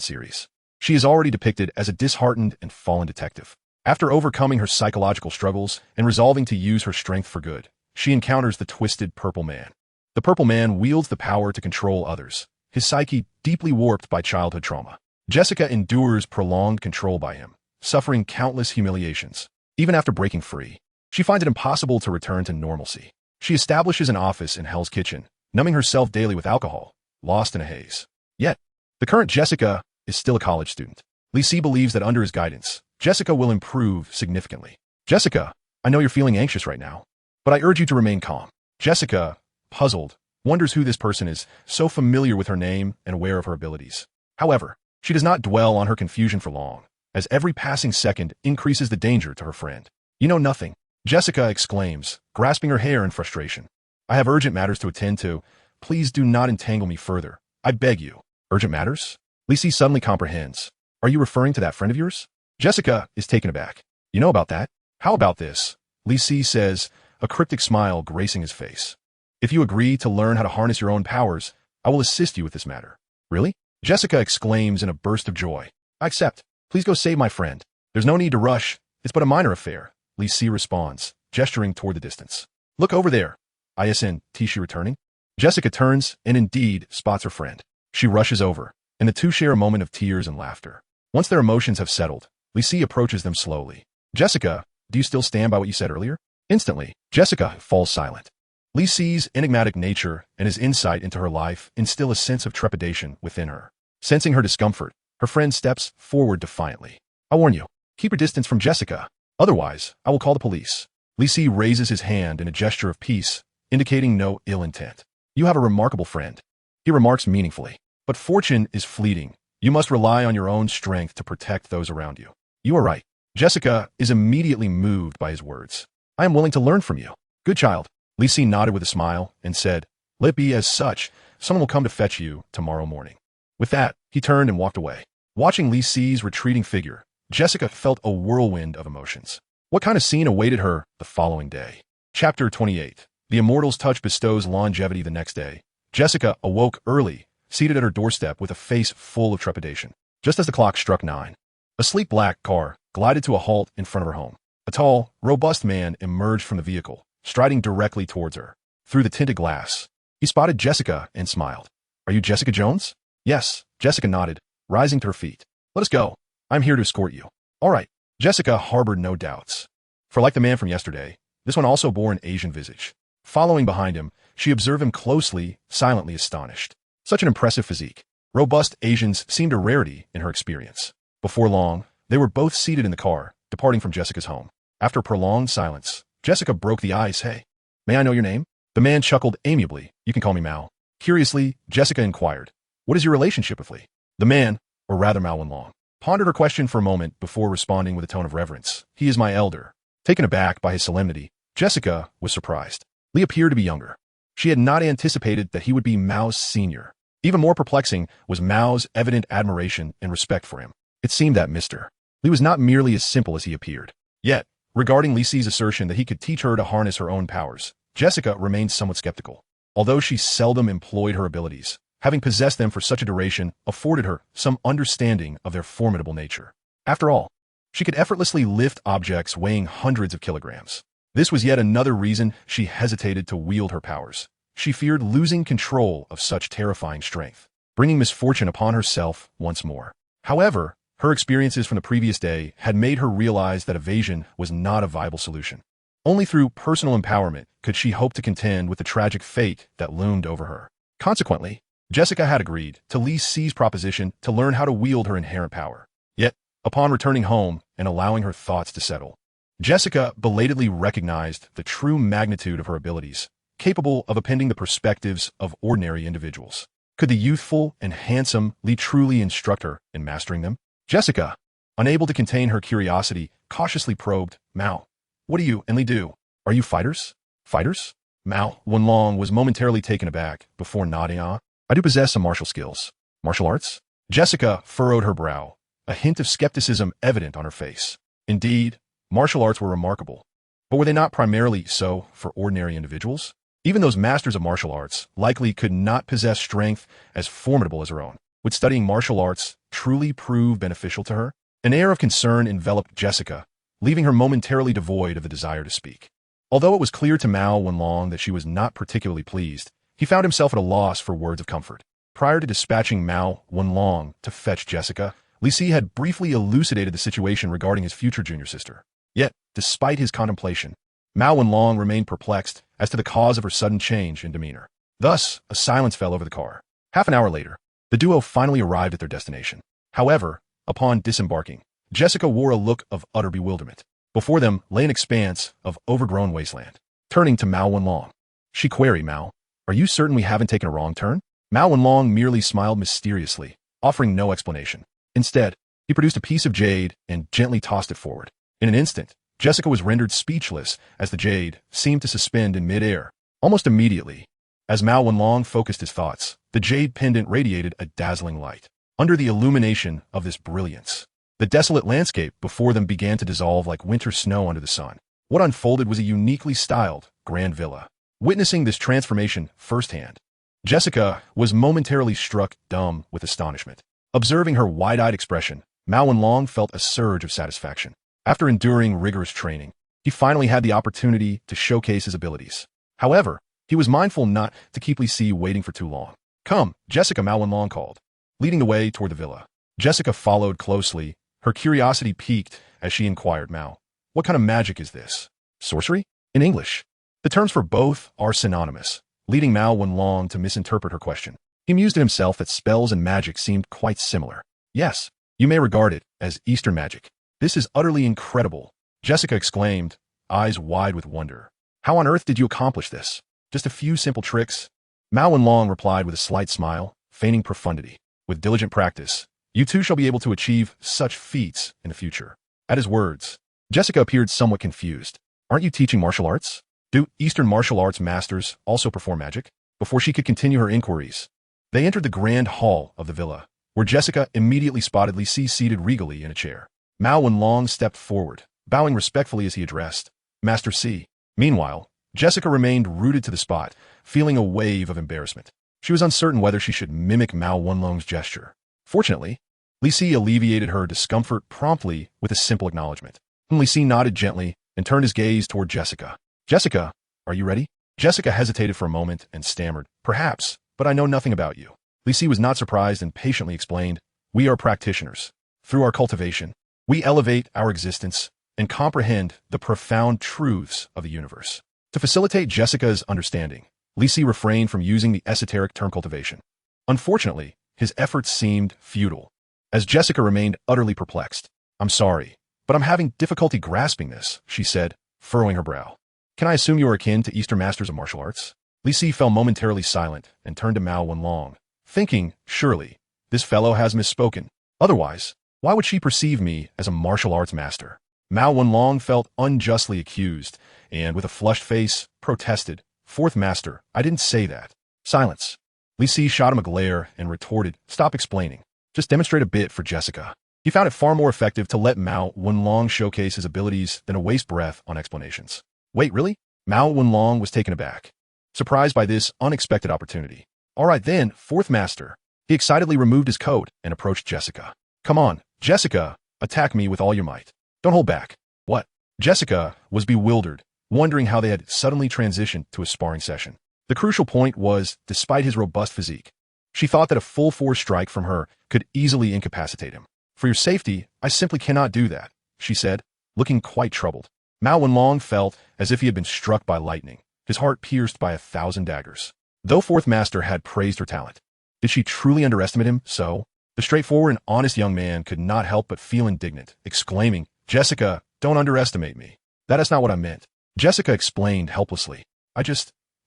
series, she is already depicted as a disheartened and fallen detective. After overcoming her psychological struggles and resolving to use her strength for good, she encounters the twisted Purple Man. The Purple Man wields the power to control others, his psyche deeply warped by childhood trauma. Jessica endures prolonged control by him, suffering countless humiliations. Even after breaking free, she finds it impossible to return to normalcy. She establishes an office in Hell's Kitchen, numbing herself daily with alcohol, lost in a haze. Yet, the current Jessica is still a college student. Lee C believes that under his guidance, Jessica will improve significantly. "Jessica, I know you're feeling anxious right now, but I urge you to remain calm." Jessica, puzzled, wonders who this person is, so familiar with her name and aware of her abilities. However, she does not dwell on her confusion for long, as every passing second increases the danger to her friend. "You know nothing," Jessica exclaims, grasping her hair in frustration. "I have urgent matters to attend to. Please do not entangle me further. I beg you." "Urgent matters?" Lacey suddenly comprehends. "Are you referring to that friend of yours?" Jessica is taken aback. "You know about that? How about this?" Lacey says, a cryptic smile gracing his face. "If you agree to learn how to harness your own powers, I will assist you with this matter." "Really?" Jessica exclaims in a burst of joy. "I accept. Please go save my friend. There's no need to rush. It's but a minor affair." Lacey responds, gesturing toward the distance. "Look over there. Isn't she returning?" Jessica turns and indeed spots her friend. She rushes over, and the two share a moment of tears and laughter. Once their emotions have settled, Lacey approaches them slowly. "Jessica, do you still stand by what you said earlier?" Instantly, Jessica falls silent. Li Si's enigmatic nature and his insight into her life instill a sense of trepidation within her. Sensing her discomfort, her friend steps forward defiantly. I warn you, keep your distance from Jessica. Otherwise, I will call the police. Li Si raises his hand in a gesture of peace, indicating no ill intent. You have a remarkable friend. He remarks meaningfully. But fortune is fleeting. You must rely on your own strength to protect those around you. You are right. Jessica is immediately moved by his words. I am willing to learn from you. Good child. Li Si nodded with a smile and said, Let it be as such. Someone will come to fetch you tomorrow morning. With that, he turned and walked away. Watching Li Si's retreating figure, Jessica felt a whirlwind of emotions. What kind of scene awaited her the following day? Chapter 28. The Immortal's touch bestows longevity. The next day, Jessica awoke early, seated at her doorstep with a face full of trepidation. Just as the clock struck 9, a sleek black car glided to a halt in front of her home. A tall, robust man emerged from the vehicle, striding directly towards her. Through the tinted glass, he spotted Jessica and smiled. Are you Jessica Jones? Yes, Jessica nodded, rising to her feet. Let us go. I'm here to escort you. All right. Jessica harbored no doubts. For like the man from yesterday, this one also bore an Asian visage. Following behind him, she observed him closely, silently astonished. Such an impressive physique. Robust Asians seemed a rarity in her experience. Before long, they were both seated in the car, departing from Jessica's home. After a prolonged silence, Jessica broke the ice. Hey, may I know your name? The man chuckled amiably. You can call me Mao. Curiously, Jessica inquired, what is your relationship with Li? The man, or rather Mao Wenlong, pondered her question for a moment before responding with a tone of reverence. He is my elder. Taken aback by his solemnity, Jessica was surprised. Li appeared to be younger. She had not anticipated that he would be Mao's senior. Even more perplexing was Mao's evident admiration and respect for him. It seemed that Mr. Li was not merely as simple as he appeared. Yet, regarding Li Si's assertion that he could teach her to harness her own powers, Jessica remained somewhat skeptical. Although she seldom employed her abilities, having possessed them for such a duration afforded her some understanding of their formidable nature. After all, she could effortlessly lift objects weighing hundreds of kilograms. This was yet another reason she hesitated to wield her powers. She feared losing control of such terrifying strength, bringing misfortune upon herself once more. However, her experiences from the previous day had made her realize that evasion was not a viable solution. Only through personal empowerment could she hope to contend with the tragic fate that loomed over her. Consequently, Jessica had agreed to Li Si's proposition to learn how to wield her inherent power. Yet, upon returning home and allowing her thoughts to settle, Jessica belatedly recognized the true magnitude of her abilities, capable of appending the perspectives of ordinary individuals. Could the youthful and handsome Li truly instruct her in mastering them? Jessica, unable to contain her curiosity, cautiously probed, Mao, what do you and Li do? Are you fighters? Fighters? Mao Wenlong was momentarily taken aback before nodding. I do possess some martial skills. Martial arts? Jessica furrowed her brow, a hint of skepticism evident on her face. Indeed, martial arts were remarkable, but were they not primarily so for ordinary individuals? Even those masters of martial arts likely could not possess strength as formidable as her own. Would studying martial arts truly prove beneficial to her? An air of concern enveloped Jessica, leaving her momentarily devoid of the desire to speak. Although it was clear to Mao Wenlong that she was not particularly pleased, he found himself at a loss for words of comfort. Prior to dispatching Mao Wenlong to fetch Jessica, Li Si had briefly elucidated the situation regarding his future junior sister. Yet, despite his contemplation, Mao Wenlong remained perplexed as to the cause of her sudden change in demeanor. Thus, a silence fell over the car. Half an hour later, the duo finally arrived at their destination. However, upon disembarking, Jessica wore a look of utter bewilderment. Before them lay an expanse of overgrown wasteland. Turning to Mao Wenlong, she queried, Mao, are you certain we haven't taken a wrong turn? Mao Wenlong merely smiled mysteriously, offering no explanation. Instead, he produced a piece of jade and gently tossed it forward. In an instant, Jessica was rendered speechless as the jade seemed to suspend in midair. Almost immediately, as Mao Wenlong focused his thoughts, the jade pendant radiated a dazzling light. Under the illumination of this brilliance, the desolate landscape before them began to dissolve like winter snow under the sun. What unfolded was a uniquely styled grand villa. Witnessing this transformation firsthand, Jessica was momentarily struck dumb with astonishment. Observing her wide-eyed expression, Mao Wenlong felt a surge of satisfaction. After enduring rigorous training, he finally had the opportunity to showcase his abilities. However, he was mindful not to keep Li Si waiting for too long. Come, Jessica, Mao Wenlong called, leading the way toward the villa. Jessica followed closely, her curiosity piqued as she inquired, Mao, what kind of magic is this? Sorcery? In English. The terms for both are synonymous, leading Mao Wenlong to misinterpret her question. He mused to himself that spells and magic seemed quite similar. Yes, you may regard it as Eastern magic. This is utterly incredible, Jessica exclaimed, eyes wide with wonder. How on earth did you accomplish this? Just a few simple tricks? Mao Wenlong replied with a slight smile, feigning profundity. With diligent practice, you too shall be able to achieve such feats in the future. At his words, Jessica appeared somewhat confused. Aren't you teaching martial arts? Do Eastern martial arts masters also perform magic? Before she could continue her inquiries, they entered the grand hall of the villa, where Jessica immediately spotted Li Si seated regally in a chair. Mao Wenlong stepped forward, bowing respectfully as he addressed Master Si. Meanwhile, Jessica remained rooted to the spot, feeling a wave of embarrassment. She was uncertain whether she should mimic Mao Wenlong's gesture. Fortunately, Li Si alleviated her discomfort promptly with a simple acknowledgement. Li Si nodded gently and turned his gaze toward Jessica. Jessica, are you ready? Jessica hesitated for a moment and stammered, perhaps, but I know nothing about you. Li Si was not surprised and patiently explained, we are practitioners. Through our cultivation, we elevate our existence and comprehend the profound truths of the universe. To facilitate Jessica's understanding, Li Si refrained from using the esoteric term cultivation. Unfortunately, his efforts seemed futile, as Jessica remained utterly perplexed. I'm sorry, but I'm having difficulty grasping this, she said, furrowing her brow. Can I assume you are akin to Eastern masters of martial arts? Li Si fell momentarily silent and turned to Mao Wenlong, thinking, surely, this fellow has misspoken. Otherwise, why would she perceive me as a martial arts master? Mao Wenlong felt unjustly accused, and with a flushed face, protested, Fourth Master, I didn't say that. Silence. Li Si shot him a glare and retorted, stop explaining. Just demonstrate a bit for Jessica. He found it far more effective to let Mao Wenlong showcase his abilities than to waste breath on explanations. Wait, really? Mao Wenlong was taken aback, surprised by this unexpected opportunity. All right then, Fourth Master. He excitedly removed his coat and approached Jessica. Come on, Jessica, attack me with all your might. Don't hold back. What? Jessica was bewildered, wondering how they had suddenly transitioned to a sparring session. The crucial point was, despite his robust physique, she thought that a full-force strike from her could easily incapacitate him. For your safety, I simply cannot do that, she said, looking quite troubled. Mao Wenlong felt as if he had been struck by lightning, his heart pierced by 1,000 daggers. Though Fourth Master had praised her talent, did she truly underestimate him so? The straightforward and honest young man could not help but feel indignant, exclaiming, Jessica, don't underestimate me. That is not what I meant. Jessica explained helplessly.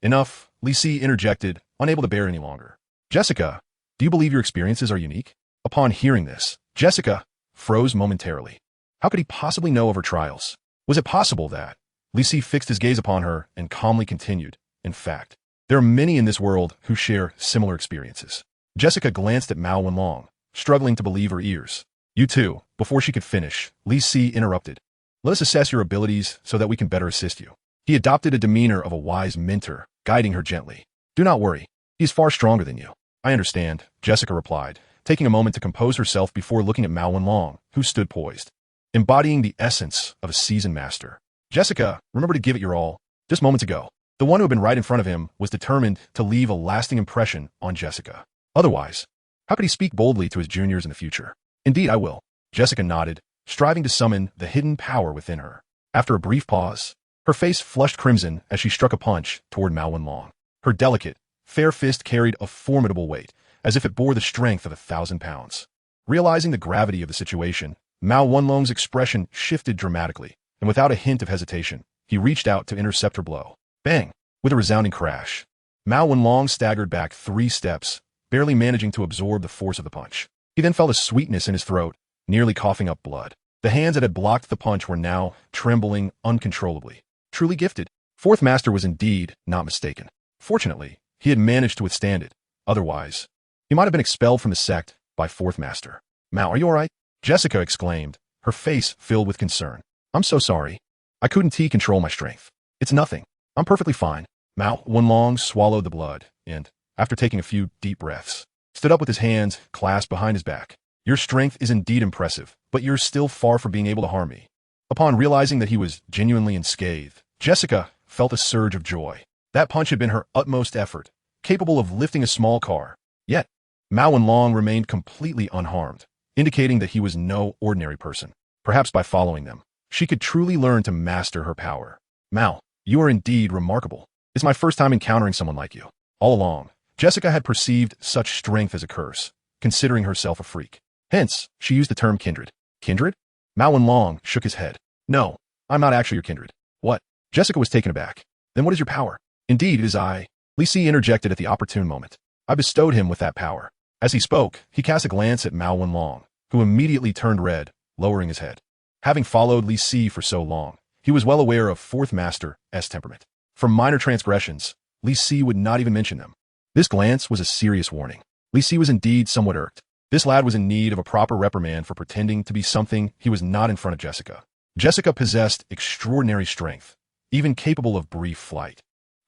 Enough, Li Si interjected, unable to bear any longer. Jessica, do you believe your experiences are unique? Upon hearing this, Jessica froze momentarily. How could he possibly know of her trials? Was it possible that? Li Si fixed his gaze upon her and calmly continued, in fact, there are many in this world who share similar experiences. Jessica glanced at Mao Wenlong, struggling to believe her ears. You too. Before she could finish, Li Si interrupted. Let us assess your abilities so that we can better assist you. He adopted a demeanor of a wise mentor, guiding her gently. Do not worry. He is far stronger than you. I understand, Jessica replied, taking a moment to compose herself before looking at Mao Wenlong, who stood poised, embodying the essence of a seasoned master. Jessica, remember to give it your all. Just moments ago, the one who had been right in front of him was determined to leave a lasting impression on Jessica. Otherwise, how could he speak boldly to his juniors in the future? Indeed, I will. Jessica nodded, striving to summon the hidden power within her. After a brief pause, her face flushed crimson as she struck a punch toward Mao Wenlong. Her delicate, fair fist carried a formidable weight, as if it bore the strength of 1,000 pounds. Realizing the gravity of the situation, Mao Wenlong's expression shifted dramatically, and without a hint of hesitation, he reached out to intercept her blow. Bang! With a resounding crash, Mao Wenlong staggered back 3 steps, barely managing to absorb the force of the punch. He then felt a sweetness in his throat, nearly coughing up blood. The hands that had blocked the punch were now trembling uncontrollably. Truly gifted. Fourth Master was indeed not mistaken. Fortunately, he had managed to withstand it. Otherwise, he might have been expelled from the sect by Fourth Master. Mao, are you all right? Jessica exclaimed, her face filled with concern. I'm so sorry. I couldn't control my strength. It's nothing. I'm perfectly fine. Mao Wenlong swallowed the blood and, after taking a few deep breaths, stood up with his hands clasped behind his back. Your strength is indeed impressive, but you're still far from being able to harm me. Upon realizing that he was genuinely unscathed, Jessica felt a surge of joy. That punch had been her utmost effort, capable of lifting a small car. Yet, Mao Wenlong remained completely unharmed, indicating that he was no ordinary person. Perhaps by following them, she could truly learn to master her power. Mao, You are indeed remarkable. It's my first time encountering someone like you. All along, Jessica had perceived such strength as a curse, considering herself a freak. Hence, she used the term kindred. Kindred? Mao Wenlong shook his head. No, I'm not actually your kindred. What? Jessica was taken aback. Then what is your power? Indeed, it is I. Li Si interjected at the opportune moment. I bestowed him with that power. As he spoke, he cast a glance at Mao Wenlong, who immediately turned red, lowering his head. Having followed Li Si for so long, he was well aware of Fourth Master's temperament. For minor transgressions, Li Si would not even mention them. This glance was a serious warning. Li Si was indeed somewhat irked. This lad was in need of a proper reprimand for pretending to be something he was not in front of Jessica. Jessica possessed extraordinary strength, even capable of brief flight.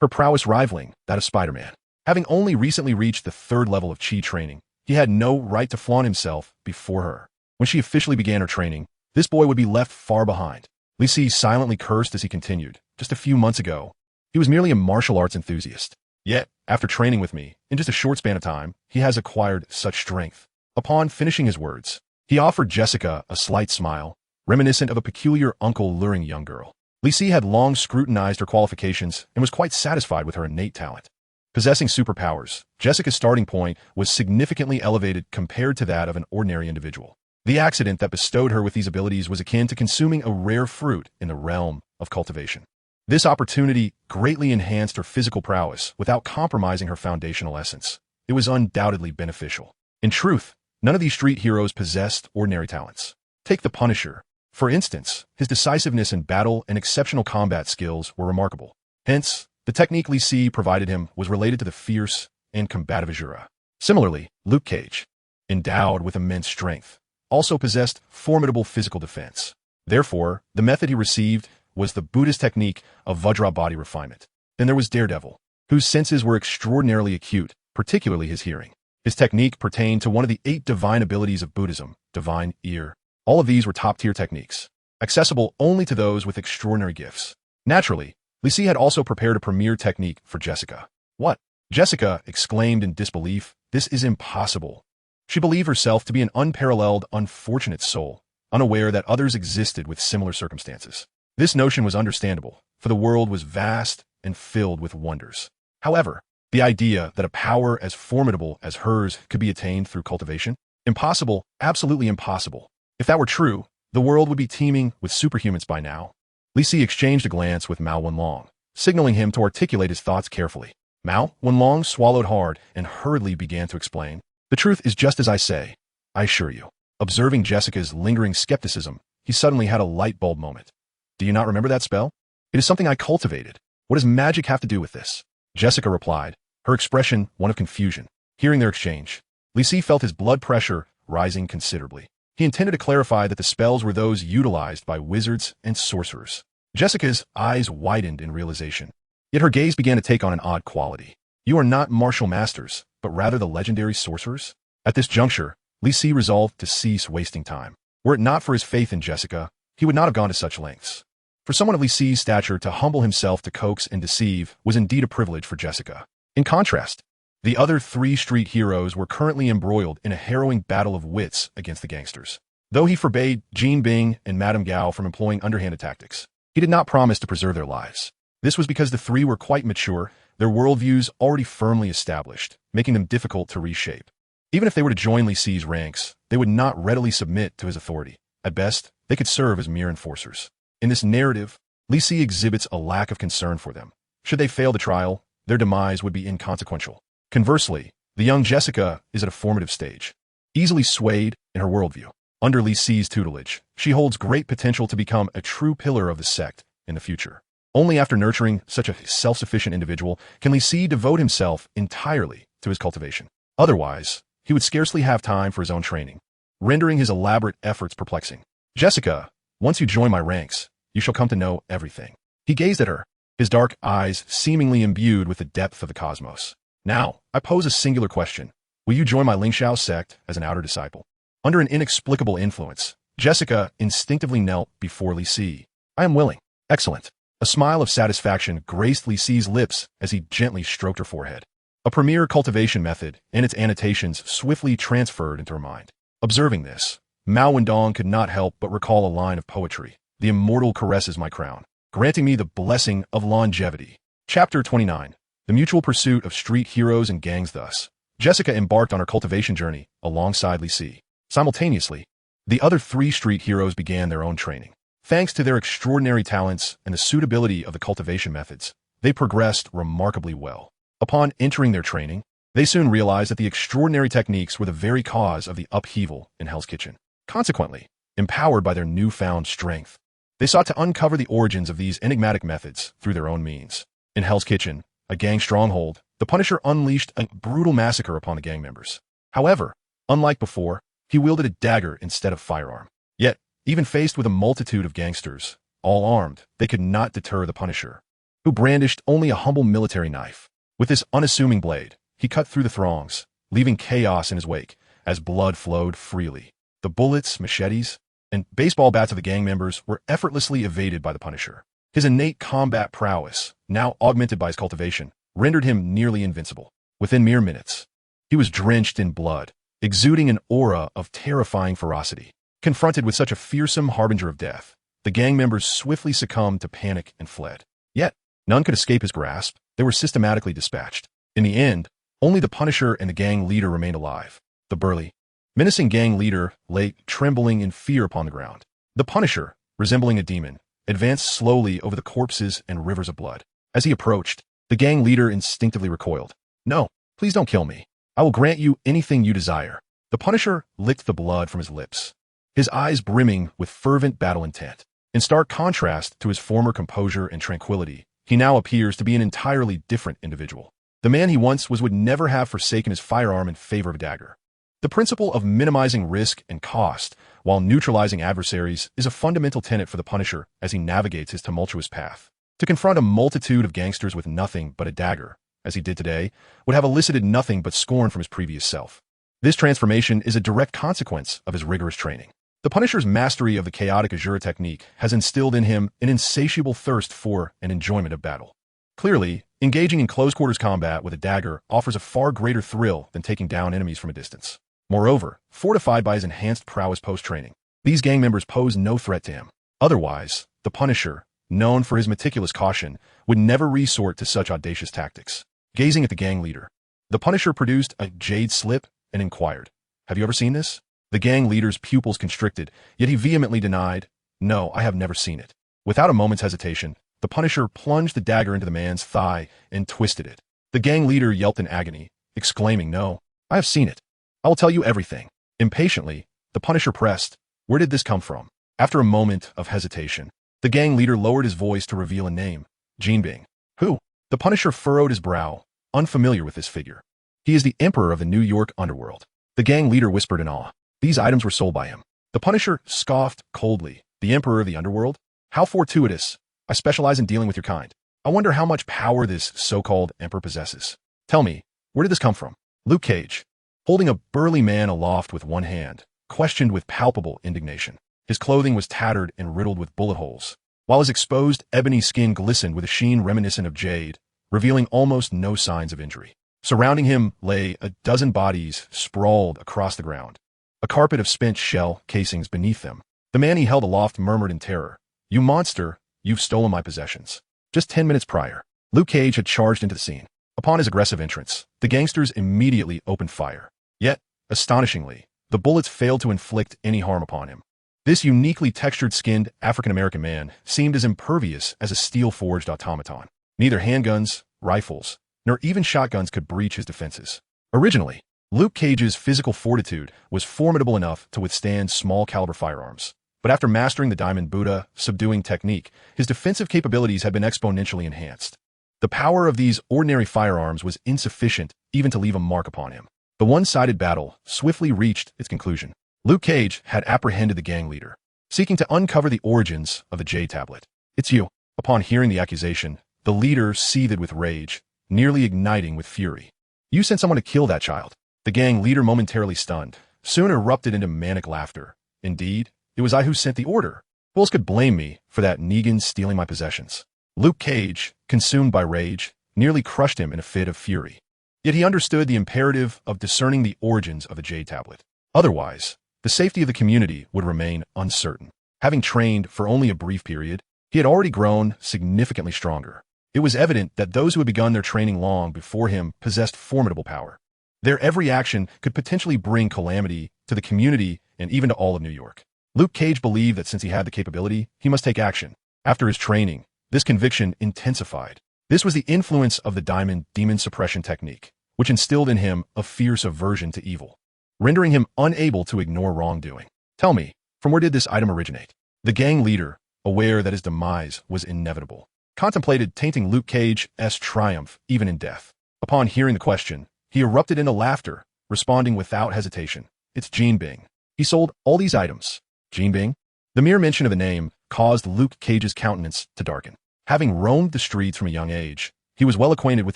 Her prowess rivaling that of Spider-Man. Having only recently reached the 3rd level of Chi training, he had no right to flaunt himself before her. When she officially began her training, this boy would be left far behind. Li Si silently cursed as he continued. Just a few months ago, he was merely a martial arts enthusiast. Yet, after training with me, in just a short span of time, he has acquired such strength. Upon finishing his words, he offered Jessica a slight smile, reminiscent of a peculiar uncle luring young girl. Li Si had long scrutinized her qualifications and was quite satisfied with her innate talent. Possessing superpowers, Jessica's starting point was significantly elevated compared to that of an ordinary individual. The accident that bestowed her with these abilities was akin to consuming a rare fruit in the realm of cultivation. This opportunity greatly enhanced her physical prowess without compromising her foundational essence. It was undoubtedly beneficial. In truth, none of these street heroes possessed ordinary talents. Take the Punisher. For instance, his decisiveness in battle and exceptional combat skills were remarkable. Hence, the technique Li Si provided him was related to the fierce and combative Azura. Similarly, Luke Cage, endowed with immense strength, also possessed formidable physical defense. Therefore, the method he received was the Buddhist technique of Vajra body refinement. Then there was Daredevil, whose senses were extraordinarily acute, particularly his hearing. His technique pertained to one of the 8 divine abilities of Buddhism, divine ear. All of these were top-tier techniques, accessible only to those with extraordinary gifts. Naturally, Li Si had also prepared a premier technique for Jessica. What? Jessica exclaimed in disbelief. This is impossible. She believed herself to be an unparalleled, unfortunate soul, unaware that others existed with similar circumstances. This notion was understandable, for the world was vast and filled with wonders. However, the idea that a power as formidable as hers could be attained through cultivation? Impossible, absolutely impossible. If that were true, the world would be teeming with superhumans by now. Li Si exchanged a glance with Mao Wenlong, signaling him to articulate his thoughts carefully. Mao Wenlong swallowed hard and hurriedly began to explain. The truth is just as I say, I assure you. Observing Jessica's lingering skepticism, he suddenly had a light bulb moment. Do you not remember that spell? It is something I cultivated. What does magic have to do with this? Jessica replied, her expression one of confusion. Hearing their exchange, Li Si felt his blood pressure rising considerably. He intended to clarify that the spells were those utilized by wizards and sorcerers. Jessica's eyes widened in realization. Yet her gaze began to take on an odd quality. You are not martial masters, but rather the legendary sorcerers? At this juncture, Li Si resolved to cease wasting time. Were it not for his faith in Jessica, he would not have gone to such lengths. For someone of Li Si's stature to humble himself to coax and deceive was indeed a privilege for Jessica. In contrast, the other 3 street heroes were currently embroiled in a harrowing battle of wits against the gangsters. Though he forbade Jean Bing and Madame Gao from employing underhanded tactics, he did not promise to preserve their lives. This was because the 3 were quite mature, their worldviews already firmly established, making them difficult to reshape. Even if they were to join Li Si's ranks, they would not readily submit to his authority. At best, they could serve as mere enforcers. In this narrative, Li Si exhibits a lack of concern for them. Should they fail the trial, their demise would be inconsequential. Conversely, the young Jessica is at a formative stage, easily swayed in her worldview. Under Li Si's tutelage, she holds great potential to become a true pillar of the sect in the future. Only after nurturing such a self-sufficient individual can Li Si devote himself entirely to his cultivation. Otherwise, he would scarcely have time for his own training, rendering his elaborate efforts perplexing. Jessica, once you join my ranks, you shall come to know everything. He gazed at her, his dark eyes seemingly imbued with the depth of the cosmos. Now, I pose a singular question. Will you join my Lingxiao sect as an outer disciple? Under an inexplicable influence, Jessica instinctively knelt before Li Si. I am willing. Excellent. A smile of satisfaction graced Li Si's lips as he gently stroked her forehead. A premier cultivation method and its annotations swiftly transferred into her mind. Observing this, Mao Wendong could not help but recall a line of poetry. The immortal caresses my crown. granting me the blessing of longevity. Chapter 29. The mutual pursuit of street heroes and gangs. Thus, Jessica embarked on her cultivation journey alongside Lisi. Simultaneously, the other three street heroes began their own training. Thanks to their extraordinary talents and the suitability of the cultivation methods, they progressed remarkably well. Upon entering their training, they soon realized that the extraordinary techniques were the very cause of the upheaval in Hell's Kitchen. Consequently, empowered by their newfound strength, they sought to uncover the origins of these enigmatic methods through their own means. In Hell's Kitchen, a gang stronghold, the Punisher unleashed a brutal massacre upon the gang members. However, unlike before, he wielded a dagger instead of firearm. Yet, even faced with a multitude of gangsters, all armed, they could not deter the Punisher, who brandished only a humble military knife. With this unassuming blade, he cut through the throngs, leaving chaos in his wake as blood flowed freely. The bullets, machetes, and baseball bats of the gang members were effortlessly evaded by the Punisher. His innate combat prowess, now augmented by his cultivation, rendered him nearly invincible. Within mere minutes, he was drenched in blood, exuding an aura of terrifying ferocity. Confronted with such a fearsome harbinger of death, the gang members swiftly succumbed to panic and fled. Yet, none could escape his grasp. They were systematically dispatched. In the end, only the Punisher and the gang leader remained alive. The burly, menacing gang leader lay trembling in fear upon the ground. The Punisher, resembling a demon, advanced slowly over the corpses and rivers of blood. As he approached, the gang leader instinctively recoiled. "No, please don't kill me. I will grant you anything you desire." The Punisher licked the blood from his lips, his eyes brimming with fervent battle intent. In stark contrast to his former composure and tranquility, he now appears to be an entirely different individual. The man he once was would never have forsaken his firearm in favor of a dagger. The principle of minimizing risk and cost while neutralizing adversaries is a fundamental tenet for the Punisher as he navigates his tumultuous path. To confront a multitude of gangsters with nothing but a dagger, as he did today, would have elicited nothing but scorn from his previous self. This transformation is a direct consequence of his rigorous training. The Punisher's mastery of the chaotic Azura technique has instilled in him an insatiable thirst for and enjoyment of battle. Clearly, engaging in close-quarters combat with a dagger offers a far greater thrill than taking down enemies from a distance. Moreover, fortified by his enhanced prowess post-training, these gang members pose no threat to him. Otherwise, the Punisher, known for his meticulous caution, would never resort to such audacious tactics. Gazing at the gang leader, the Punisher produced a jade slip and inquired, "Have you ever seen this?" The gang leader's pupils constricted, yet he vehemently denied, "No, I have never seen it." Without a moment's hesitation, the Punisher plunged the dagger into the man's thigh and twisted it. The gang leader yelped in agony, exclaiming, "No, I have seen it. I will tell you everything." Impatiently, the Punisher pressed, "Where did this come from?" After a moment of hesitation, the gang leader lowered his voice to reveal a name, Jinbing. "Who?" The Punisher furrowed his brow, unfamiliar with this figure. "He is the Emperor of the New York underworld." The gang leader whispered in awe. These items were sold by him. The Punisher scoffed coldly. "The Emperor of the underworld? How fortuitous. I specialize in dealing with your kind. I wonder how much power this so-called Emperor possesses. Tell me, where did this come from?" Luke Cage, holding a burly man aloft with one hand, questioned with palpable indignation. His clothing was tattered and riddled with bullet holes, while his exposed ebony skin glistened with a sheen reminiscent of jade, revealing almost no signs of injury. Surrounding him lay a dozen bodies sprawled across the ground, a carpet of spent shell casings beneath them. The man he held aloft murmured in terror, "You monster, you've stolen my possessions." Just 10 minutes prior, Luke Cage had charged into the scene. Upon his aggressive entrance, the gangsters immediately opened fire. Yet, astonishingly, the bullets failed to inflict any harm upon him. This uniquely textured-skinned African-American man seemed as impervious as a steel-forged automaton. Neither handguns, rifles, nor even shotguns could breach his defenses. Originally, Luke Cage's physical fortitude was formidable enough to withstand small-caliber firearms. But after mastering the Diamond Buddha subduing technique, his defensive capabilities had been exponentially enhanced. The power of these ordinary firearms was insufficient even to leave a mark upon him. The one-sided battle swiftly reached its conclusion. Luke Cage had apprehended the gang leader, seeking to uncover the origins of the Jade Tablet. "It's you." Upon hearing the accusation, the leader seethed with rage, nearly igniting with fury. "You sent someone to kill that child." The gang leader, momentarily stunned, soon erupted into manic laughter. "Indeed, it was I who sent the order. Who else could blame me for that Negan stealing my possessions?" Luke Cage, consumed by rage, nearly crushed him in a fit of fury. Yet he understood the imperative of discerning the origins of the Jade Tablet. Otherwise, the safety of the community would remain uncertain. Having trained for only a brief period, He had already grown significantly stronger. It was evident that those who had begun their training long before him possessed formidable power. Their every action could potentially bring calamity to the community and even to all of New York. Luke Cage believed that since he had the capability, he must take action. After his training, this conviction intensified. This was the influence of the Diamond Demon Suppression technique, which instilled in him a fierce aversion to evil, rendering him unable to ignore wrongdoing. Tell me, from where did this item originate? The gang leader, aware that his demise was inevitable, contemplated tainting Luke Cage's triumph even in death. Upon hearing the question, he erupted into laughter, responding without hesitation. It's Gene Bing. He sold all these items. Gene Bing? The mere mention of the name caused Luke Cage's countenance to darken. Having roamed the streets from a young age, he was well acquainted with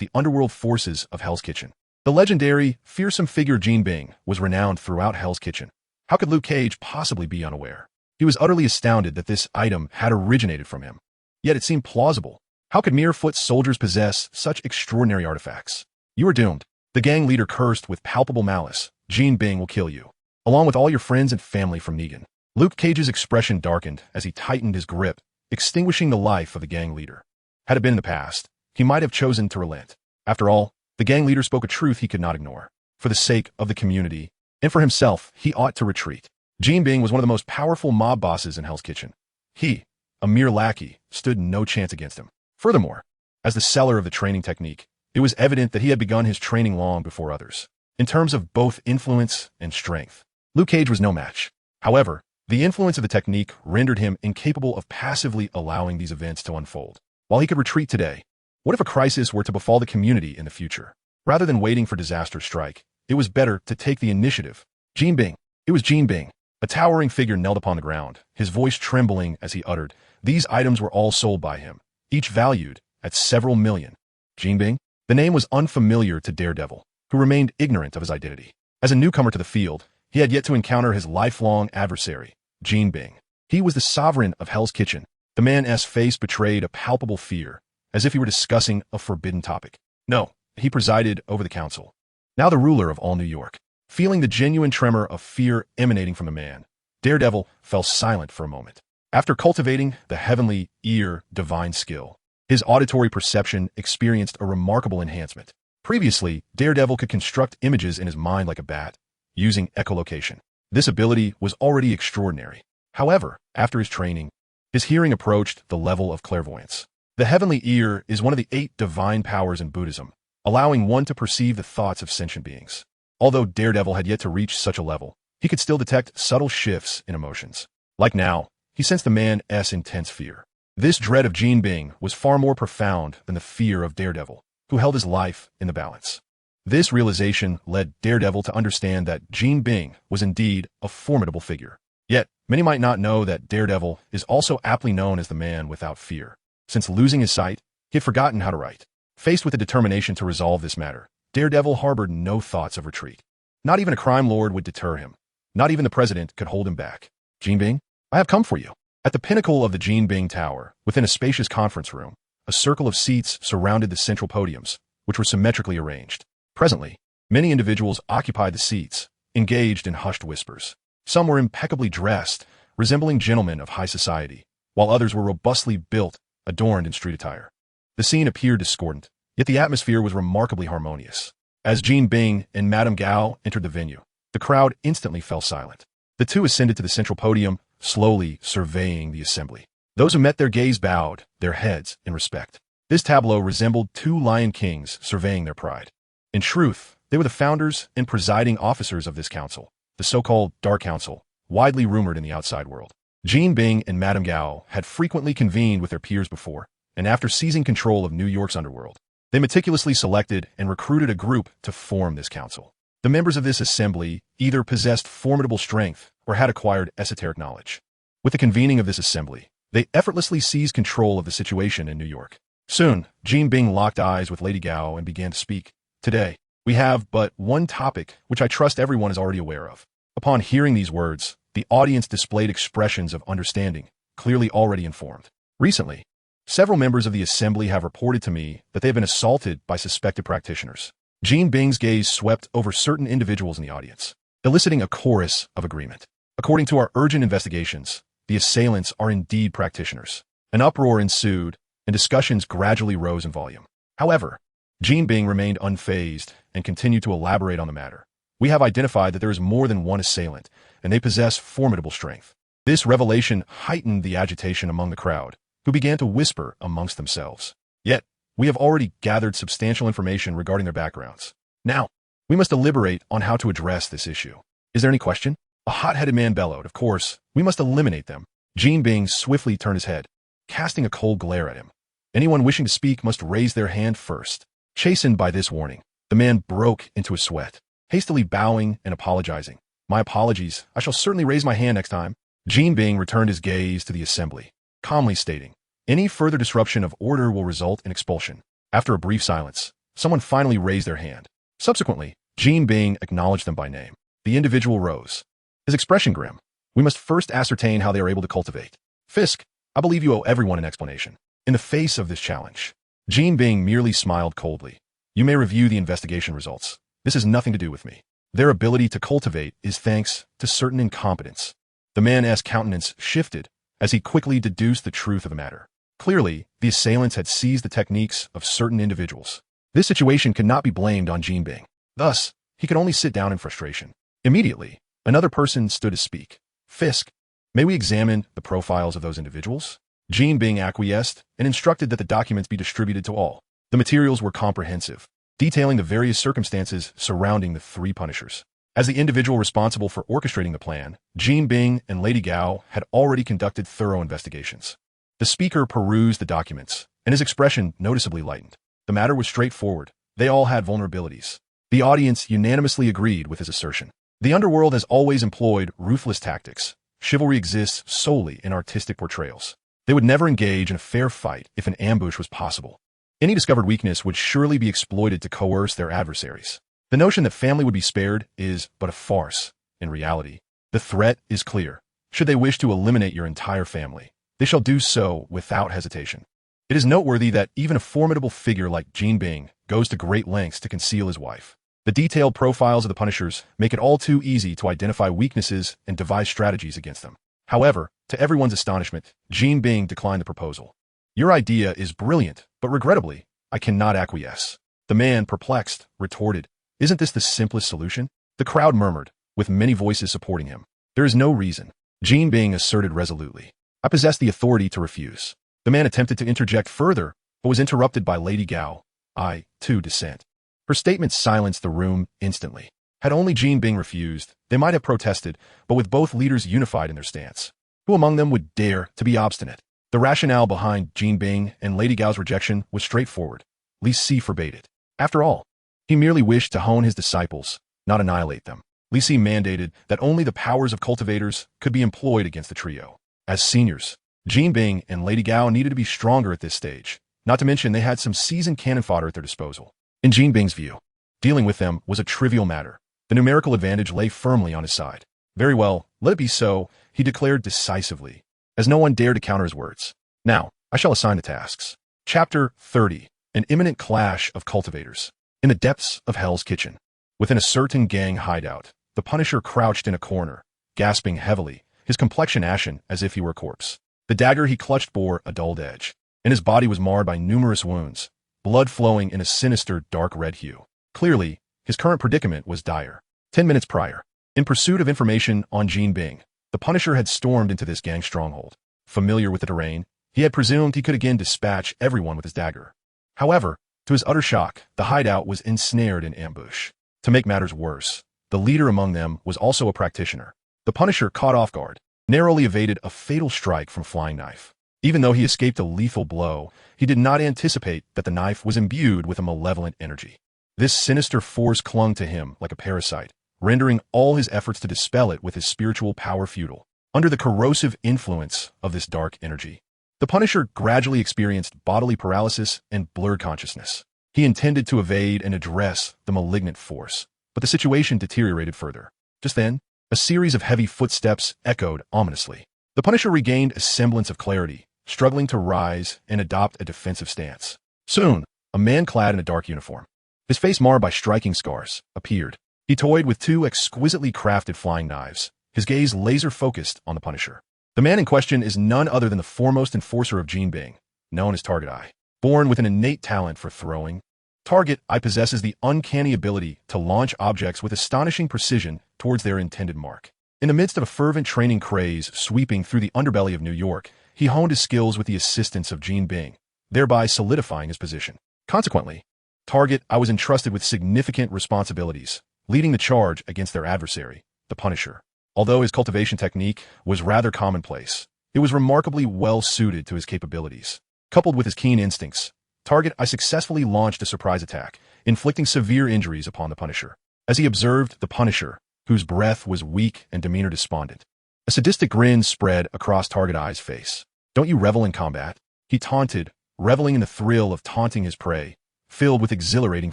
the underworld forces of Hell's Kitchen. The legendary, fearsome figure Gene Bing was renowned throughout Hell's Kitchen. How could Luke Cage possibly be unaware? He was utterly astounded that this item had originated from him. Yet it seemed plausible. How could mere foot soldiers possess such extraordinary artifacts? You are doomed. The gang leader cursed with palpable malice. Gene Bing will kill you, along with all your friends and family from Negan. Luke Cage's expression darkened as he tightened his grip, extinguishing the life of the gang leader. Had it been in the past, he might have chosen to relent. After all, the gang leader spoke a truth he could not ignore. For the sake of the community, and for himself, he ought to retreat. Gene Bing was one of the most powerful mob bosses in Hell's Kitchen. He, a mere lackey, stood no chance against him. Furthermore, as the seller of the training technique, it was evident that he had begun his training long before others. In terms of both influence and strength, Luke Cage was no match. However, the influence of the technique rendered him incapable of passively allowing these events to unfold. While he could retreat today, what if a crisis were to befall the community in the future? Rather than waiting for disaster to strike, it was better to take the initiative. Gene Bing. It was Gene Bing. A towering figure knelt upon the ground, his voice trembling as he uttered, "These items were all sold by him, each valued at several million." Gene Bing? The name was unfamiliar to Daredevil, who remained ignorant of his identity. As a newcomer to the field, he had yet to encounter his lifelong adversary, Gene Bing. He was the sovereign of Hell's Kitchen. The man's face betrayed a palpable fear, as if he were discussing a forbidden topic. No, he presided over the council, now the ruler of all New York. Feeling the genuine tremor of fear emanating from the man, Daredevil fell silent for a moment. After cultivating the heavenly ear divine skill, his auditory perception experienced a remarkable enhancement. Previously, Daredevil could construct images in his mind like a bat, using echolocation. This ability was already extraordinary. However, after his training, his hearing approached the level of clairvoyance. The heavenly ear is one of the 8 divine powers in Buddhism, allowing one to perceive the thoughts of sentient beings. Although Daredevil had yet to reach such a level, he could still detect subtle shifts in emotions. Like now, he sensed the man's intense fear. This dread of Gene Bing was far more profound than the fear of Daredevil, who held his life in the balance. This realization led Daredevil to understand that Gene Bing was indeed a formidable figure. Yet, many might not know that Daredevil is also aptly known as the man without fear. Since losing his sight, he had forgotten how to write. Faced with the determination to resolve this matter, Daredevil harbored no thoughts of retreat. Not even a crime lord would deter him. Not even the president could hold him back. Gene Bing, I have come for you. At the pinnacle of the Gene Bing Tower, within a spacious conference room, a circle of seats surrounded the central podiums, which were symmetrically arranged. Presently, many individuals occupied the seats, engaged in hushed whispers. Some were impeccably dressed, resembling gentlemen of high society, while others were robustly built, adorned in street attire. The scene appeared discordant, yet the atmosphere was remarkably harmonious. As Gene Bing and Madame Gao entered the venue, the crowd instantly fell silent. The two ascended to the central podium, slowly surveying the assembly. Those who met their gaze bowed their heads in respect. This tableau resembled 2 lion kings surveying their pride. In truth, they were the founders and presiding officers of this council, the so-called Dark Council, widely rumored in the outside world. Gene Bing and Madame Gao had frequently convened with their peers before, and after seizing control of New York's underworld, they meticulously selected and recruited a group to form this council. The members of this assembly either possessed formidable strength or had acquired esoteric knowledge. With the convening of this assembly, they effortlessly seized control of the situation in New York. Soon, Gene Bing locked eyes with Lady Gao and began to speak. Today, we have but one topic which I trust everyone is already aware of. Upon hearing these words, the audience displayed expressions of understanding, clearly already informed. Recently, several members of the assembly have reported to me that they have been assaulted by suspected practitioners. Gene Bing's gaze swept over certain individuals in the audience, eliciting a chorus of agreement. According to our urgent investigations, the assailants are indeed practitioners. An uproar ensued, and discussions gradually rose in volume. However, Jean Bing remained unfazed and continued to elaborate on the matter. We have identified that there is more than one assailant, and they possess formidable strength. This revelation heightened the agitation among the crowd, who began to whisper amongst themselves. Yet, we have already gathered substantial information regarding their backgrounds. Now, we must deliberate on how to address this issue. Is there any question? A hot-headed man bellowed. Of course, we must eliminate them. Jean Bing swiftly turned his head, casting a cold glare at him. Anyone wishing to speak must raise their hand first. Chastened by this warning, the man broke into a sweat, hastily bowing and apologizing. My apologies. I shall certainly raise my hand next time. Jean Bing returned his gaze to the assembly, calmly stating, any further disruption of order will result in expulsion. After a brief silence, someone finally raised their hand. Subsequently, Jean Bing acknowledged them by name. The individual rose, his expression grim. We must first ascertain how they are able to cultivate. Fisk, I believe you owe everyone an explanation. In the face of this challenge, Jean Bing merely smiled coldly. You may review the investigation results. This has nothing to do with me. Their ability to cultivate is thanks to certain incompetence. The man's countenance shifted as he quickly deduced the truth of the matter. Clearly, the assailants had seized the techniques of certain individuals. This situation could not be blamed on Jean Bing. Thus, he could only sit down in frustration. Immediately, another person stood to speak. Fisk, may we examine the profiles of those individuals? Jean Bing acquiesced and instructed that the documents be distributed to all. The materials were comprehensive, detailing the various circumstances surrounding the three Punishers. As the individual responsible for orchestrating the plan, Jean Bing and Lady Gao had already conducted thorough investigations. The speaker perused the documents, and his expression noticeably lightened. The matter was straightforward. They all had vulnerabilities. The audience unanimously agreed with his assertion. The underworld has always employed ruthless tactics. Chivalry exists solely in artistic portrayals. They would never engage in a fair fight if an ambush was possible. Any discovered weakness would surely be exploited to coerce their adversaries. The notion that family would be spared is but a farce. In reality, the threat is clear. Should they wish to eliminate your entire family, they shall do so without hesitation. It is noteworthy that even a formidable figure like Jean Bing goes to great lengths to conceal his wife. The detailed profiles of the Punishers make it all too easy to identify weaknesses and devise strategies against them. However, to everyone's astonishment, Jean Bing declined the proposal. Your idea is brilliant, but regrettably, I cannot acquiesce. The man, perplexed, retorted, isn't this the simplest solution? The crowd murmured, with many voices supporting him. There is no reason. Jean Bing asserted resolutely. I possess the authority to refuse. The man attempted to interject further, but was interrupted by Lady Gao. I, too, dissent. Her statement silenced the room instantly. Had only Jean Bing refused, they might have protested, but with both leaders unified in their stance, who among them would dare to be obstinate? The rationale behind Jean Bing and Lady Gao's rejection was straightforward. Li Si forbade it. After all, he merely wished to hone his disciples, not annihilate them. Li Si mandated that only the powers of cultivators could be employed against the trio. As seniors, Jean Bing and Lady Gao needed to be stronger at this stage, not to mention they had some seasoned cannon fodder at their disposal. In Jean Bing's view, dealing with them was a trivial matter. The numerical advantage lay firmly on his side. Very well, let it be so, he declared decisively, as no one dared to counter his words. Now, I shall assign the tasks. Chapter 30. An imminent clash of cultivators. In the depths of Hell's Kitchen, within a certain gang hideout, the Punisher crouched in a corner, gasping heavily, his complexion ashen as if he were a corpse. The dagger he clutched bore a dulled edge, and his body was marred by numerous wounds, blood flowing in a sinister dark red hue. Clearly, his current predicament was dire. 10 minutes prior, in pursuit of information on Jean Bing, the Punisher had stormed into this gang stronghold. Familiar with the terrain, he had presumed he could again dispatch everyone with his dagger. However, to his utter shock, the hideout was ensnared in ambush. To make matters worse, the leader among them was also a practitioner. The Punisher, caught off guard, narrowly evaded a fatal strike from Flying Knife. Even though he escaped a lethal blow, he did not anticipate that the knife was imbued with a malevolent energy. This sinister force clung to him like a parasite, rendering all his efforts to dispel it with his spiritual power futile. Under the corrosive influence of this dark energy, the Punisher gradually experienced bodily paralysis and blurred consciousness. He intended to evade and address the malignant force, but the situation deteriorated further. Just then, a series of heavy footsteps echoed ominously. The Punisher regained a semblance of clarity, struggling to rise and adopt a defensive stance. Soon, a man clad in a dark uniform, his face marred by striking scars, appeared. He toyed with two exquisitely crafted flying knives, his gaze laser-focused on the Punisher. The man in question is none other than the foremost enforcer of Jinbing, known as Target Eye. Born with an innate talent for throwing, Target Eye possesses the uncanny ability to launch objects with astonishing precision towards their intended mark. In the midst of a fervent training craze sweeping through the underbelly of New York, he honed his skills with the assistance of Jinbing, thereby solidifying his position. Consequently, Target Eye was entrusted with significant responsibilities, leading the charge against their adversary, the Punisher. Although his cultivation technique was rather commonplace, it was remarkably well suited to his capabilities. Coupled with his keen instincts, Target Eye successfully launched a surprise attack, inflicting severe injuries upon the Punisher. As he observed the Punisher, whose breath was weak and demeanor despondent, a sadistic grin spread across Target Eye's face. "Don't you revel in combat?" he taunted, reveling in the thrill of taunting his prey, filled with exhilarating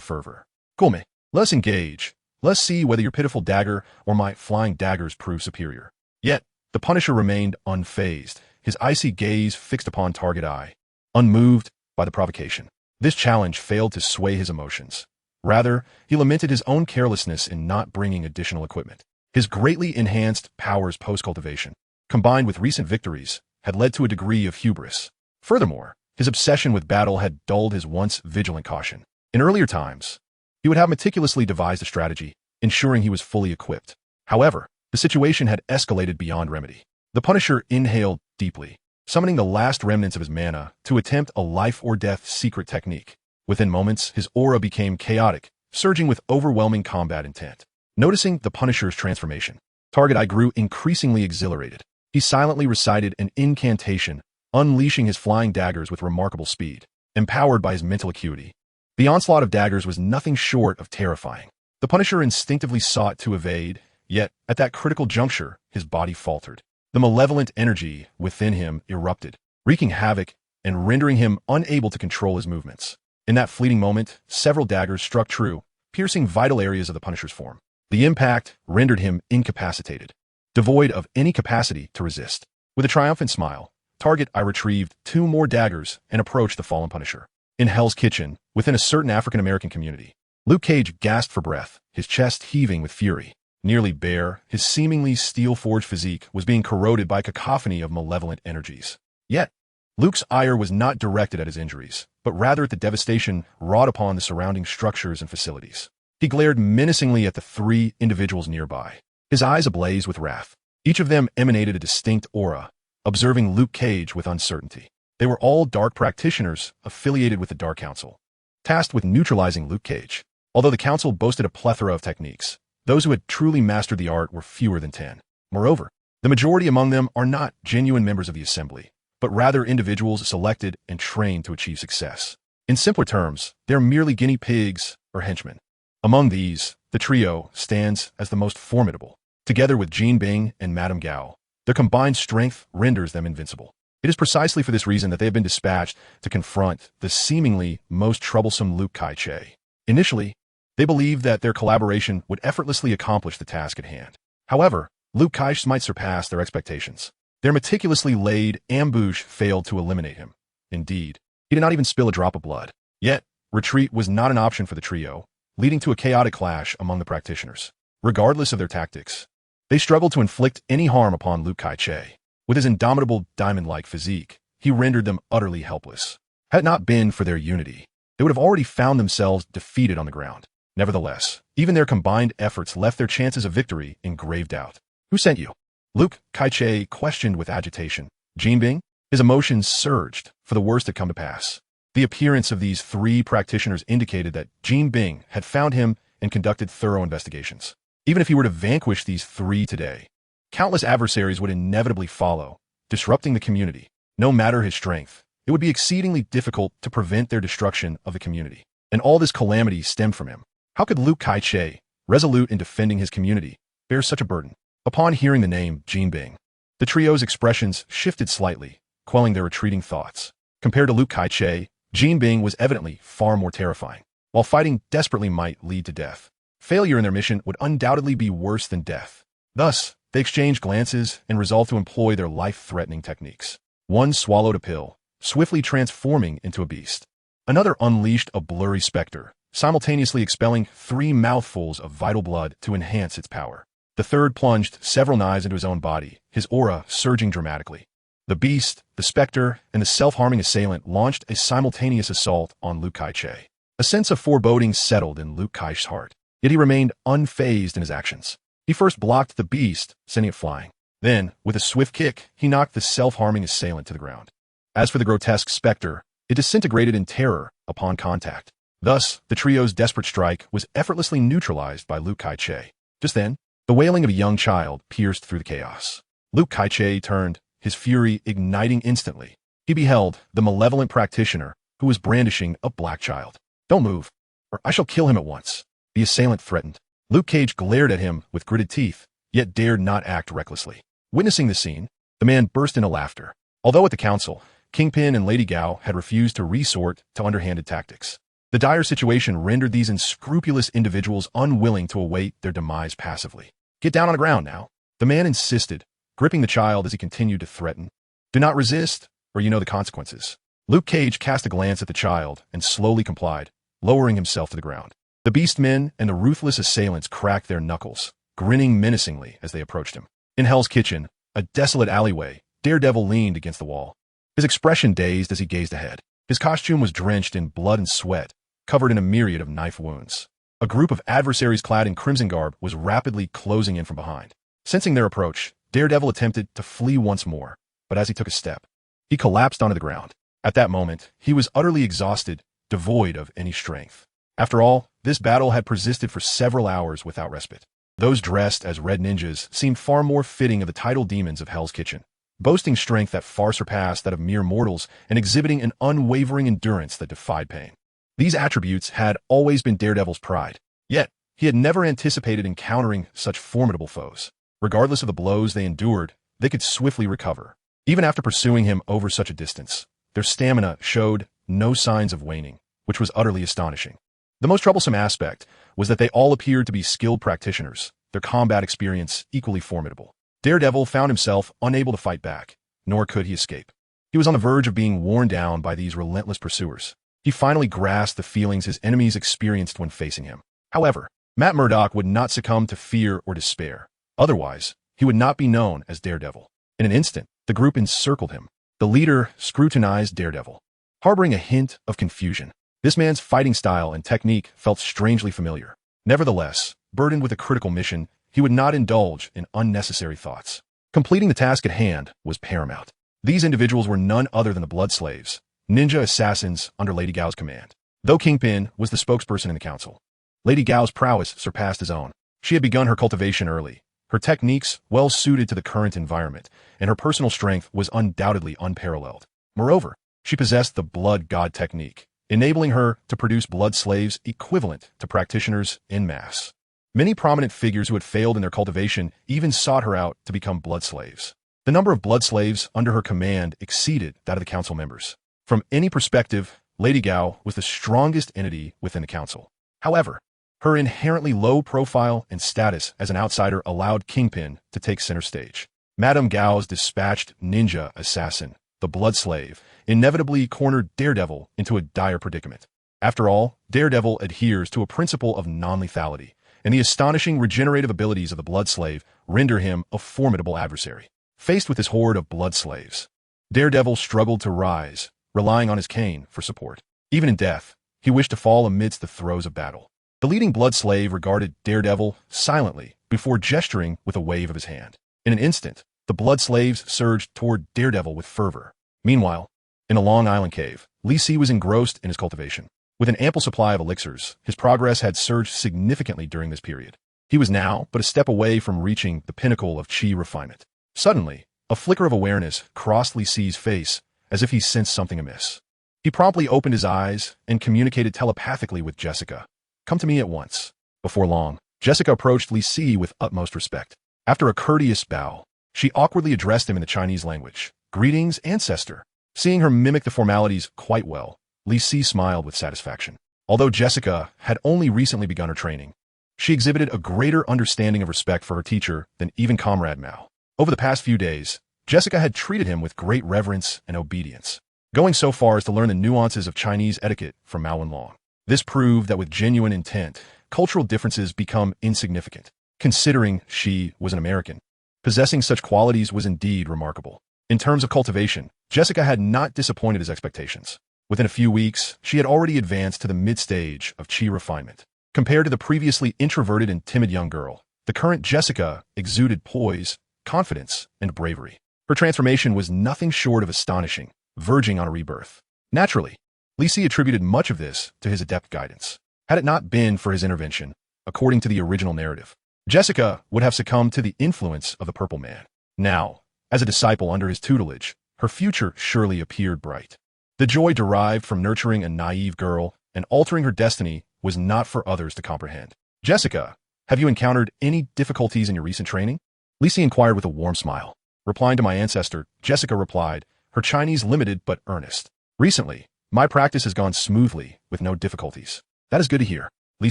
fervor. "Come, let's engage. Let's see whether your pitiful dagger or my flying daggers prove superior." Yet, the Punisher remained unfazed, his icy gaze fixed upon Target Eye, unmoved by the provocation. This challenge failed to sway his emotions. Rather, he lamented his own carelessness in not bringing additional equipment. His greatly enhanced powers post-cultivation, combined with recent victories, had led to a degree of hubris. Furthermore, his obsession with battle had dulled his once vigilant caution. In earlier times, he would have meticulously devised a strategy, ensuring he was fully equipped. However, the situation had escalated beyond remedy. The Punisher inhaled deeply, summoning the last remnants of his mana to attempt a life-or-death secret technique. Within moments, his aura became chaotic, surging with overwhelming combat intent. Noticing the Punisher's transformation, Target Eye grew increasingly exhilarated. He silently recited an incantation, unleashing his flying daggers with remarkable speed. Empowered by his mental acuity, the onslaught of daggers was nothing short of terrifying. The Punisher instinctively sought to evade, yet, at that critical juncture, his body faltered. The malevolent energy within him erupted, wreaking havoc and rendering him unable to control his movements. In that fleeting moment, several daggers struck true, piercing vital areas of the Punisher's form. The impact rendered him incapacitated, devoid of any capacity to resist. With a triumphant smile, Target Eye retrieved 2 more daggers and approached the fallen Punisher. In Hell's Kitchen, within a certain African-American community, Luke Cage gasped for breath, his chest heaving with fury. Nearly bare, his seemingly steel-forged physique was being corroded by a cacophony of malevolent energies. Yet, Luke's ire was not directed at his injuries, but rather at the devastation wrought upon the surrounding structures and facilities. He glared menacingly at the 3 individuals nearby, his eyes ablaze with wrath. Each of them emanated a distinct aura, observing Luke Cage with uncertainty. They were all dark practitioners affiliated with the Dark Council, tasked with neutralizing Luke Cage. Although the council boasted a plethora of techniques, those who had truly mastered the art were fewer than 10. Moreover, the majority among them are not genuine members of the assembly, but rather individuals selected and trained to achieve success. In simpler terms, they're merely guinea pigs or henchmen. Among these, the trio stands as the most formidable. Together with Jinbing and Madame Gao, their combined strength renders them invincible. It is precisely for this reason that they have been dispatched to confront the seemingly most troublesome Luke Kai-che. Initially, they believed that their collaboration would effortlessly accomplish the task at hand. However, Luke Kai-che might surpass their expectations. Their meticulously laid ambush failed to eliminate him. Indeed, he did not even spill a drop of blood. Yet, retreat was not an option for the trio, leading to a chaotic clash among the practitioners. Regardless of their tactics, they struggled to inflict any harm upon Luke Kai-che. With his indomitable diamond-like physique, he rendered them utterly helpless. Had it not been for their unity, they would have already found themselves defeated on the ground. Nevertheless, even their combined efforts left their chances of victory in grave doubt. "Who sent you?" Luke Kai-che questioned with agitation. Jinbing? His emotions surged, for the worst had come to pass. The appearance of these 3 practitioners indicated that Jinbing had found him and conducted thorough investigations. Even if he were to vanquish these 3 today, countless adversaries would inevitably follow, disrupting the community. No matter his strength, it would be exceedingly difficult to prevent their destruction of the community. And all this calamity stemmed from him. How could Luke Kai-che, resolute in defending his community, bear such a burden? Upon hearing the name Jinbing, the trio's expressions shifted slightly, quelling their retreating thoughts. Compared to Luke Kai-che, Jinbing was evidently far more terrifying. While fighting desperately might lead to death, failure in their mission would undoubtedly be worse than death. Thus, they exchanged glances and resolved to employ their life-threatening techniques. One swallowed a pill, swiftly transforming into a beast. Another unleashed a blurry specter, simultaneously expelling 3 mouthfuls of vital blood to enhance its power. The third plunged several knives into his own body, his aura surging dramatically. The beast, the specter, and the self-harming assailant launched a simultaneous assault on Liu Kai-che. A sense of foreboding settled in Liu Kai's heart, yet he remained unfazed in his actions. He first blocked the beast, sending it flying. Then, with a swift kick, he knocked the self-harming assailant to the ground. As for the grotesque specter, it disintegrated in terror upon contact. Thus, the trio's desperate strike was effortlessly neutralized by Liu Kai-che. Just then, the wailing of a young child pierced through the chaos. Liu Kai-che turned, his fury igniting instantly. He beheld the malevolent practitioner who was brandishing a black child. "Don't move, or I shall kill him at once," the assailant threatened. Liu Kai glared at him with gritted teeth, yet dared not act recklessly. Witnessing the scene, the man burst into laughter. Although at the council, Kingpin and Lady Gao had refused to resort to underhanded tactics. The dire situation rendered these unscrupulous individuals unwilling to await their demise passively. "Get down on the ground now," the man insisted, gripping the child as he continued to threaten. "Do not resist, or you know the consequences." Liu Kai cast a glance at the child and slowly complied, lowering himself to the ground. The beast men and the ruthless assailants cracked their knuckles, grinning menacingly as they approached him. In Hell's Kitchen, a desolate alleyway, Daredevil leaned against the wall, his expression dazed as he gazed ahead. His costume was drenched in blood and sweat, covered in a myriad of knife wounds. A group of adversaries clad in crimson garb was rapidly closing in from behind. Sensing their approach, Daredevil attempted to flee once more, but as he took a step, he collapsed onto the ground. At that moment, he was utterly exhausted, devoid of any strength. After all, this battle had persisted for several hours without respite. Those dressed as red ninjas seemed far more fitting of the titled demons of Hell's Kitchen, boasting strength that far surpassed that of mere mortals and exhibiting an unwavering endurance that defied pain. These attributes had always been Daredevil's pride, yet he had never anticipated encountering such formidable foes. Regardless of the blows they endured, they could swiftly recover. Even after pursuing him over such a distance, their stamina showed no signs of waning, which was utterly astonishing. The most troublesome aspect was that they all appeared to be skilled practitioners, their combat experience equally formidable. Daredevil found himself unable to fight back, nor could he escape. He was on the verge of being worn down by these relentless pursuers. He finally grasped the feelings his enemies experienced when facing him. However, Matt Murdock would not succumb to fear or despair. Otherwise, he would not be known as Daredevil. In an instant, the group encircled him. The leader scrutinized Daredevil, harboring a hint of confusion. This man's fighting style and technique felt strangely familiar. Nevertheless, burdened with a critical mission, he would not indulge in unnecessary thoughts. Completing the task at hand was paramount. These individuals were none other than the Blood Slaves, ninja assassins under Lady Gao's command. Though Kingpin was the spokesperson in the council, Lady Gao's prowess surpassed his own. She had begun her cultivation early, her techniques well suited to the current environment, and her personal strength was undoubtedly unparalleled. Moreover, she possessed the blood god technique, enabling her to produce blood slaves equivalent to practitioners en masse. Many prominent figures who had failed in their cultivation even sought her out to become blood slaves. The number of blood slaves under her command exceeded that of the council members. From any perspective, Lady Gao was the strongest entity within the council. However, her inherently low profile and status as an outsider allowed Kingpin to take center stage. Madame Gao's dispatched ninja assassin, the Blood Slave, inevitably cornered Daredevil into a dire predicament. After all, Daredevil adheres to a principle of non-lethality, and the astonishing regenerative abilities of the Blood Slave render him a formidable adversary. Faced with this horde of Blood Slaves, Daredevil struggled to rise, relying on his cane for support. Even in death, he wished to fall amidst the throes of battle. The leading Blood Slave regarded Daredevil silently before gesturing with a wave of his hand. In an instant, the Blood Slaves surged toward Daredevil with fervor. Meanwhile, in a Long Island cave, Li Si was engrossed in his cultivation. With an ample supply of elixirs, his progress had surged significantly during this period. He was now but a step away from reaching the pinnacle of chi refinement. Suddenly, a flicker of awareness crossed Li Si's face as if he sensed something amiss. He promptly opened his eyes and communicated telepathically with Jessica. "Come to me at once." Before long, Jessica approached Li Si with utmost respect. After a courteous bow, she awkwardly addressed him in the Chinese language. "Greetings, ancestor." Seeing her mimic the formalities quite well, Li Si smiled with satisfaction. Although Jessica had only recently begun her training, she exhibited a greater understanding of respect for her teacher than even Comrade Mao. Over the past few days, Jessica had treated him with great reverence and obedience, going so far as to learn the nuances of Chinese etiquette from Mao Wenlong. This proved that with genuine intent, cultural differences become insignificant. considering she was an American. Possessing such qualities was indeed remarkable. In terms of cultivation, Jessica had not disappointed his expectations. Within a few weeks, she had already advanced to the mid-stage of chi refinement. Compared to the previously introverted and timid young girl, the current Jessica exuded poise, confidence, and bravery. Her transformation was nothing short of astonishing, verging on a rebirth. Naturally, Li Si attributed much of this to his adept guidance. Had it not been for his intervention, according to the original narrative, Jessica would have succumbed to the influence of the Purple Man. Now, as a disciple under his tutelage, her future surely appeared bright. The joy derived from nurturing a naive girl and altering her destiny was not for others to comprehend. Jessica, have you encountered any difficulties in your recent training? Li Si inquired with a warm smile. Replying to my ancestor, Jessica replied, her Chinese limited but earnest. Recently, my practice has gone smoothly with no difficulties. That is good to hear. Li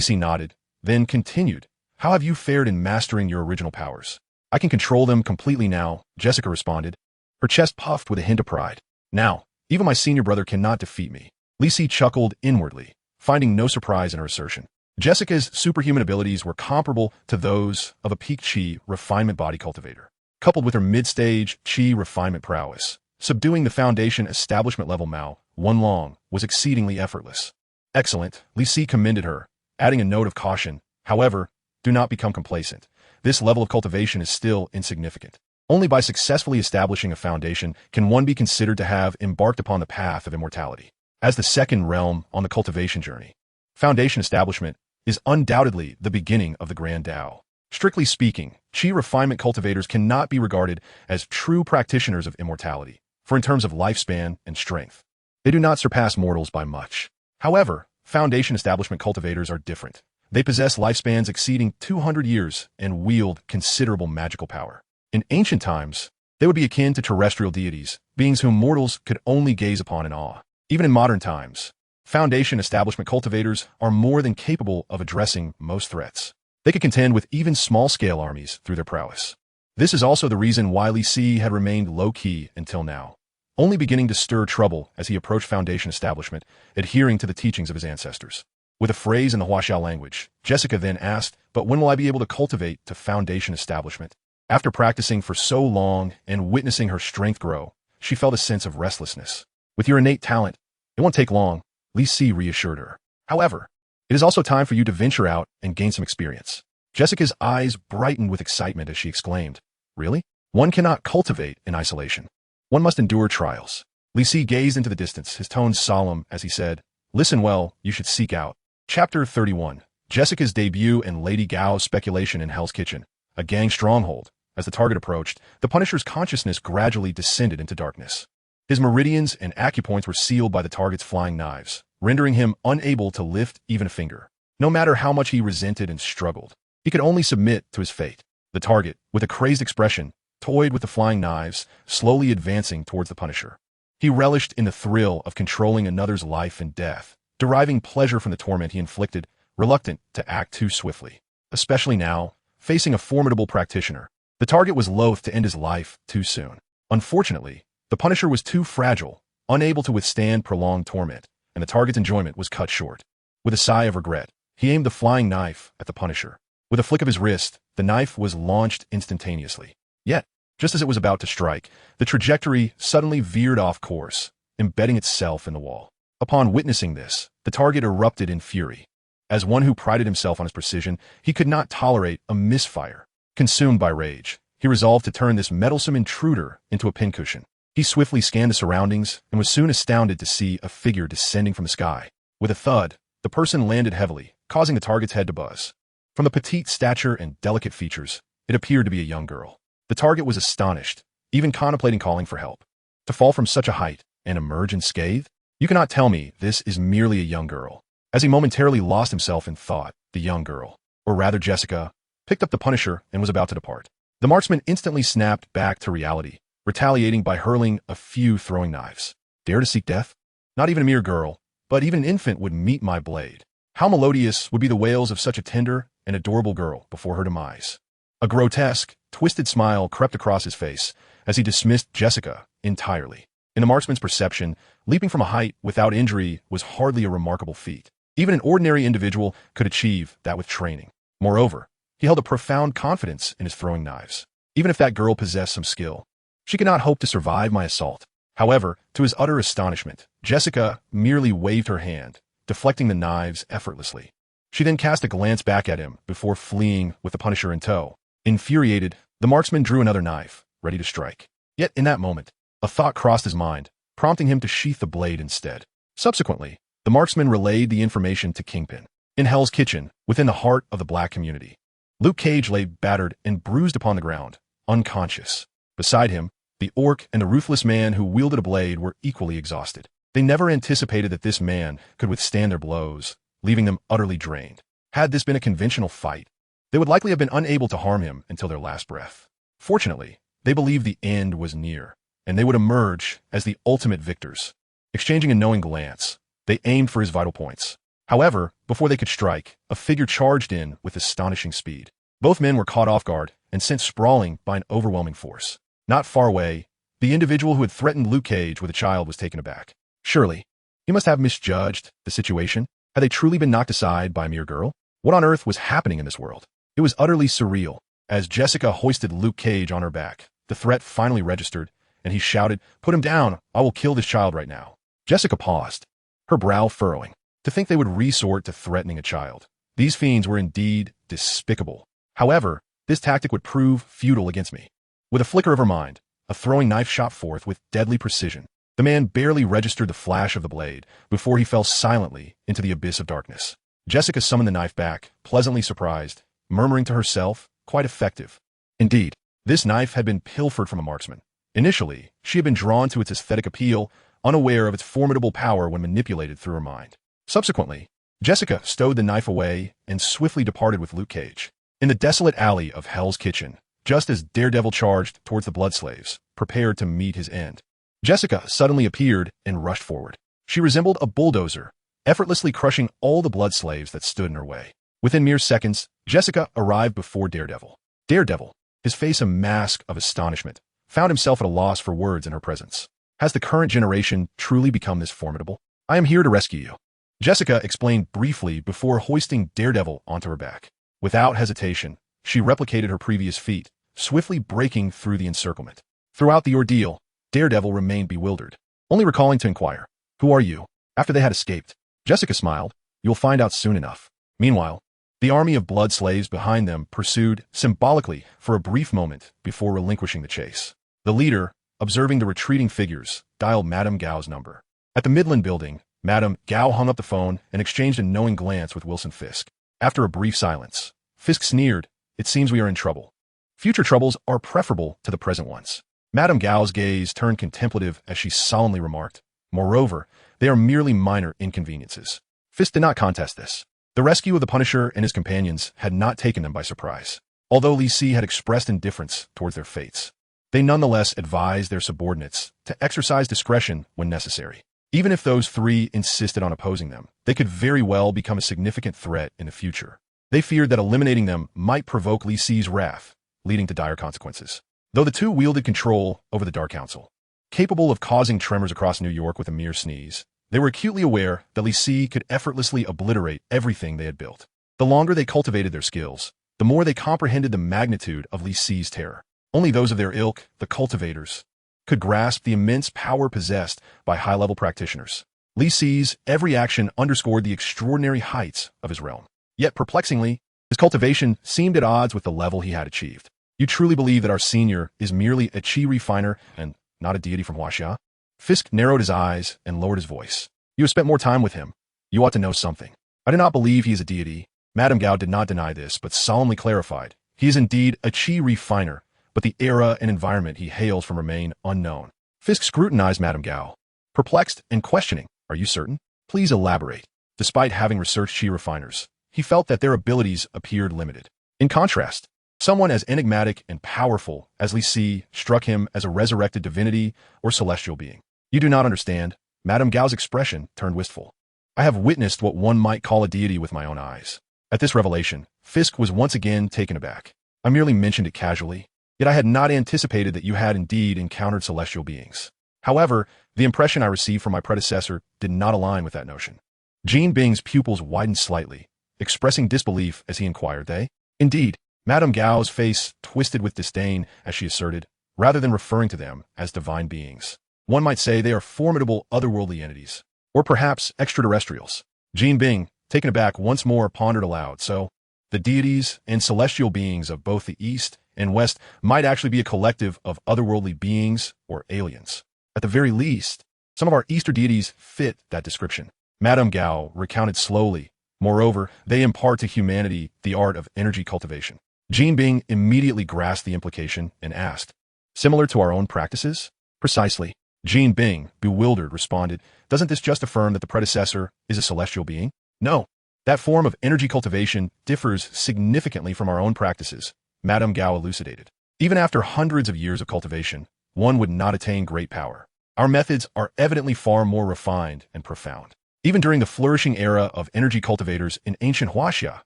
Si nodded, then continued. How have you fared in mastering your original powers? I can control them completely now, Jessica responded. Her chest puffed with a hint of pride. Now, even my senior brother cannot defeat me. Li Si chuckled inwardly, finding no surprise in her assertion. Jessica's superhuman abilities were comparable to those of a peak chi refinement body cultivator. Coupled with her mid-stage chi refinement prowess, subduing the foundation establishment level Mao, Wenlong, was exceedingly effortless. Excellent, Li Si commended her, adding a note of caution. However, do not become complacent. This level of cultivation is still insignificant. Only by successfully establishing a foundation can one be considered to have embarked upon the path of immortality. As the second realm on the cultivation journey, foundation establishment is undoubtedly the beginning of the Grand Tao. Strictly speaking, chi refinement cultivators cannot be regarded as true practitioners of immortality, for in terms of lifespan and strength, they do not surpass mortals by much. However, foundation establishment cultivators are different. They possess lifespans exceeding 200 years and wield considerable magical power. In ancient times, they would be akin to terrestrial deities, beings whom mortals could only gaze upon in awe. Even in modern times, foundation establishment cultivators are more than capable of addressing most threats. They could contend with even small-scale armies through their prowess. This is also the reason why Li Si had remained low-key until now, only beginning to stir trouble as he approached foundation establishment, adhering to the teachings of his ancestors. With a phrase in the Huaxiao language, Jessica then asked, but when will I be able to cultivate to foundation establishment? After practicing for so long and witnessing her strength grow, she felt a sense of restlessness. With your innate talent, it won't take long, Li Si reassured her. However, it is also time for you to venture out and gain some experience. Jessica's eyes brightened with excitement as she exclaimed, really? One cannot cultivate in isolation. One must endure trials. Li Si gazed into the distance, his tone solemn as he said, listen well, you should seek out. Chapter 31. Jessica's debut and Lady Gao's speculation in Hell's Kitchen, a gang stronghold. As the target approached, the Punisher's consciousness gradually descended into darkness. His meridians and acupoints were sealed by the target's flying knives, rendering him unable to lift even a finger. No matter how much he resented and struggled, he could only submit to his fate. The target, with a crazed expression, toyed with the flying knives, slowly advancing towards the Punisher. He relished in the thrill of controlling another's life and death, deriving pleasure from the torment he inflicted, reluctant to act too swiftly. Especially now, facing a formidable practitioner, the target was loath to end his life too soon. Unfortunately, the Punisher was too fragile, unable to withstand prolonged torment, and the target's enjoyment was cut short. With a sigh of regret, he aimed the flying knife at the Punisher. With a flick of his wrist, the knife was launched instantaneously. Yet, just as it was about to strike, the trajectory suddenly veered off course, embedding itself in the wall. Upon witnessing this, the target erupted in fury. As one who prided himself on his precision, he could not tolerate a misfire. Consumed by rage, he resolved to turn this meddlesome intruder into a pincushion. He swiftly scanned the surroundings and was soon astounded to see a figure descending from the sky. With a thud, the person landed heavily, causing the target's head to buzz. From the petite stature and delicate features, it appeared to be a young girl. The target was astonished, even contemplating calling for help. To fall from such a height and emerge unscathed? You cannot tell me this is merely a young girl. As he momentarily lost himself in thought, the young girl, or rather Jessica, picked up the Punisher and was about to depart. The marksman instantly snapped back to reality, retaliating by hurling a few throwing knives. Dare to seek death? Not even a mere girl, but even an infant would meet my blade. How melodious would be the wails of such a tender and adorable girl before her demise. A grotesque, twisted smile crept across his face as he dismissed Jessica entirely. In the marksman's perception, leaping from a height without injury was hardly a remarkable feat. Even an ordinary individual could achieve that with training. Moreover, He held a profound confidence in his throwing knives. Even if that girl possessed some skill, she could not hope to survive my assault. However, to his utter astonishment, Jessica merely waved her hand, deflecting the knives effortlessly. She then cast a glance back at him before fleeing with the Punisher in tow. Infuriated, the marksman drew another knife, ready to strike. Yet in that moment, a thought crossed his mind, prompting him to sheath the blade instead. Subsequently, the marksman relayed the information to Kingpin. In Hell's Kitchen, within the heart of the black community, Luke Cage lay battered and bruised upon the ground, unconscious. Beside him, the orc and the ruthless man who wielded a blade were equally exhausted. They never anticipated that this man could withstand their blows, leaving them utterly drained. Had this been a conventional fight, they would likely have been unable to harm him until their last breath. Fortunately, they believed the end was near, and they would emerge as the ultimate victors. Exchanging a knowing glance, they aimed for his vital points. However, before they could strike, a figure charged in with astonishing speed. Both men were caught off guard and sent sprawling by an overwhelming force. Not far away, the individual who had threatened Luke Cage with a child was taken aback. Surely, he must have misjudged the situation. Had they truly been knocked aside by a mere girl? What on earth was happening in this world? It was utterly surreal. As Jessica hoisted Luke Cage on her back, the threat finally registered, and he shouted, "Put him down! I will kill this child right now." Jessica paused, her brow furrowing. To think they would resort to threatening a child. These fiends were indeed despicable. However, this tactic would prove futile against me. With a flicker of her mind, a throwing knife shot forth with deadly precision. The man barely registered the flash of the blade before he fell silently into the abyss of darkness. Jessica summoned the knife back, pleasantly surprised, murmuring to herself, "Quite effective." Indeed, this knife had been pilfered from a marksman. Initially, she had been drawn to its aesthetic appeal, unaware of its formidable power when manipulated through her mind. Subsequently, Jessica stowed the knife away and swiftly departed with Luke Cage. In the desolate alley of Hell's Kitchen, just as Daredevil charged towards the blood slaves, prepared to meet his end, Jessica suddenly appeared and rushed forward. She resembled a bulldozer, effortlessly crushing all the blood slaves that stood in her way. Within mere seconds, Jessica arrived before Daredevil. Daredevil, his face a mask of astonishment, found himself at a loss for words in her presence. Has the current generation truly become this formidable? I am here to rescue you, Jessica explained briefly before hoisting Daredevil onto her back. Without hesitation, she replicated her previous feat, swiftly breaking through the encirclement. Throughout the ordeal, Daredevil remained bewildered, only recalling to inquire, "Who are you?" After they had escaped, Jessica smiled, "You'll find out soon enough." Meanwhile, the army of blood slaves behind them pursued symbolically for a brief moment before relinquishing the chase. The leader, observing the retreating figures, dialed Madame Gao's number. At the Midland building, Madame Gao hung up the phone and exchanged a knowing glance with Wilson Fisk. After a brief silence, Fisk sneered, "It seems we are in trouble. Future troubles are preferable to the present ones." Madame Gao's gaze turned contemplative as she solemnly remarked, "Moreover, they are merely minor inconveniences." Fisk did not contest this. The rescue of the Punisher and his companions had not taken them by surprise. Although Li Si had expressed indifference towards their fates, they nonetheless advised their subordinates to exercise discretion when necessary. Even if those three insisted on opposing them, they could very well become a significant threat in the future. They feared that eliminating them might provoke Li Si's wrath, leading to dire consequences. Though the two wielded control over the Dark Council, capable of causing tremors across New York with a mere sneeze, they were acutely aware that Li Si could effortlessly obliterate everything they had built. The longer they cultivated their skills, the more they comprehended the magnitude of Li Si's terror. Only those of their ilk, the cultivators, could grasp the immense power possessed by high-level practitioners. Li Si's every action underscored the extraordinary heights of his realm. Yet perplexingly, his cultivation seemed at odds with the level he had achieved. "You truly believe that our senior is merely a chi refiner and not a deity from Huaxia?" Fisk narrowed his eyes and lowered his voice. "You have spent more time with him. You ought to know something." "I do not believe he is a deity." Madame Gao did not deny this, but solemnly clarified. "He is indeed a chi refiner, but the era and environment he hails from remain unknown." Fisk scrutinized Madame Gao, perplexed and questioning. "Are you certain? Please elaborate." Despite having researched chi refiners, he felt that their abilities appeared limited. In contrast, someone as enigmatic and powerful as Li Si struck him as a resurrected divinity or celestial being. "You do not understand." Madame Gao's expression turned wistful. "I have witnessed what one might call a deity with my own eyes." At this revelation, Fisk was once again taken aback. "I merely mentioned it casually. Yet I had not anticipated that you had indeed encountered celestial beings. However, the impression I received from my predecessor did not align with that notion." Jean Bing's pupils widened slightly, expressing disbelief as he inquired, "They? Indeed, Madame Gao's face twisted with disdain as she asserted, rather than referring to them as divine beings. One might say they are formidable otherworldly entities, or perhaps extraterrestrials. Jean Bing, taken aback, once more pondered aloud. So, the deities and celestial beings of both the East and West might actually be a collective of otherworldly beings or aliens. At the very least, some of our Eastern deities fit that description. Madame Gao recounted slowly. Moreover, they impart to humanity the art of energy cultivation. Jean Bing immediately grasped the implication and asked, "Similar to our own practices?" "Precisely." Jean Bing, bewildered, responded, "Doesn't this just affirm that the predecessor is a celestial being?" "No. That form of energy cultivation differs significantly from our own practices," Madame Gao elucidated. "Even after hundreds of years of cultivation, one would not attain great power. Our methods are evidently far more refined and profound. Even during the flourishing era of energy cultivators in ancient Huaxia,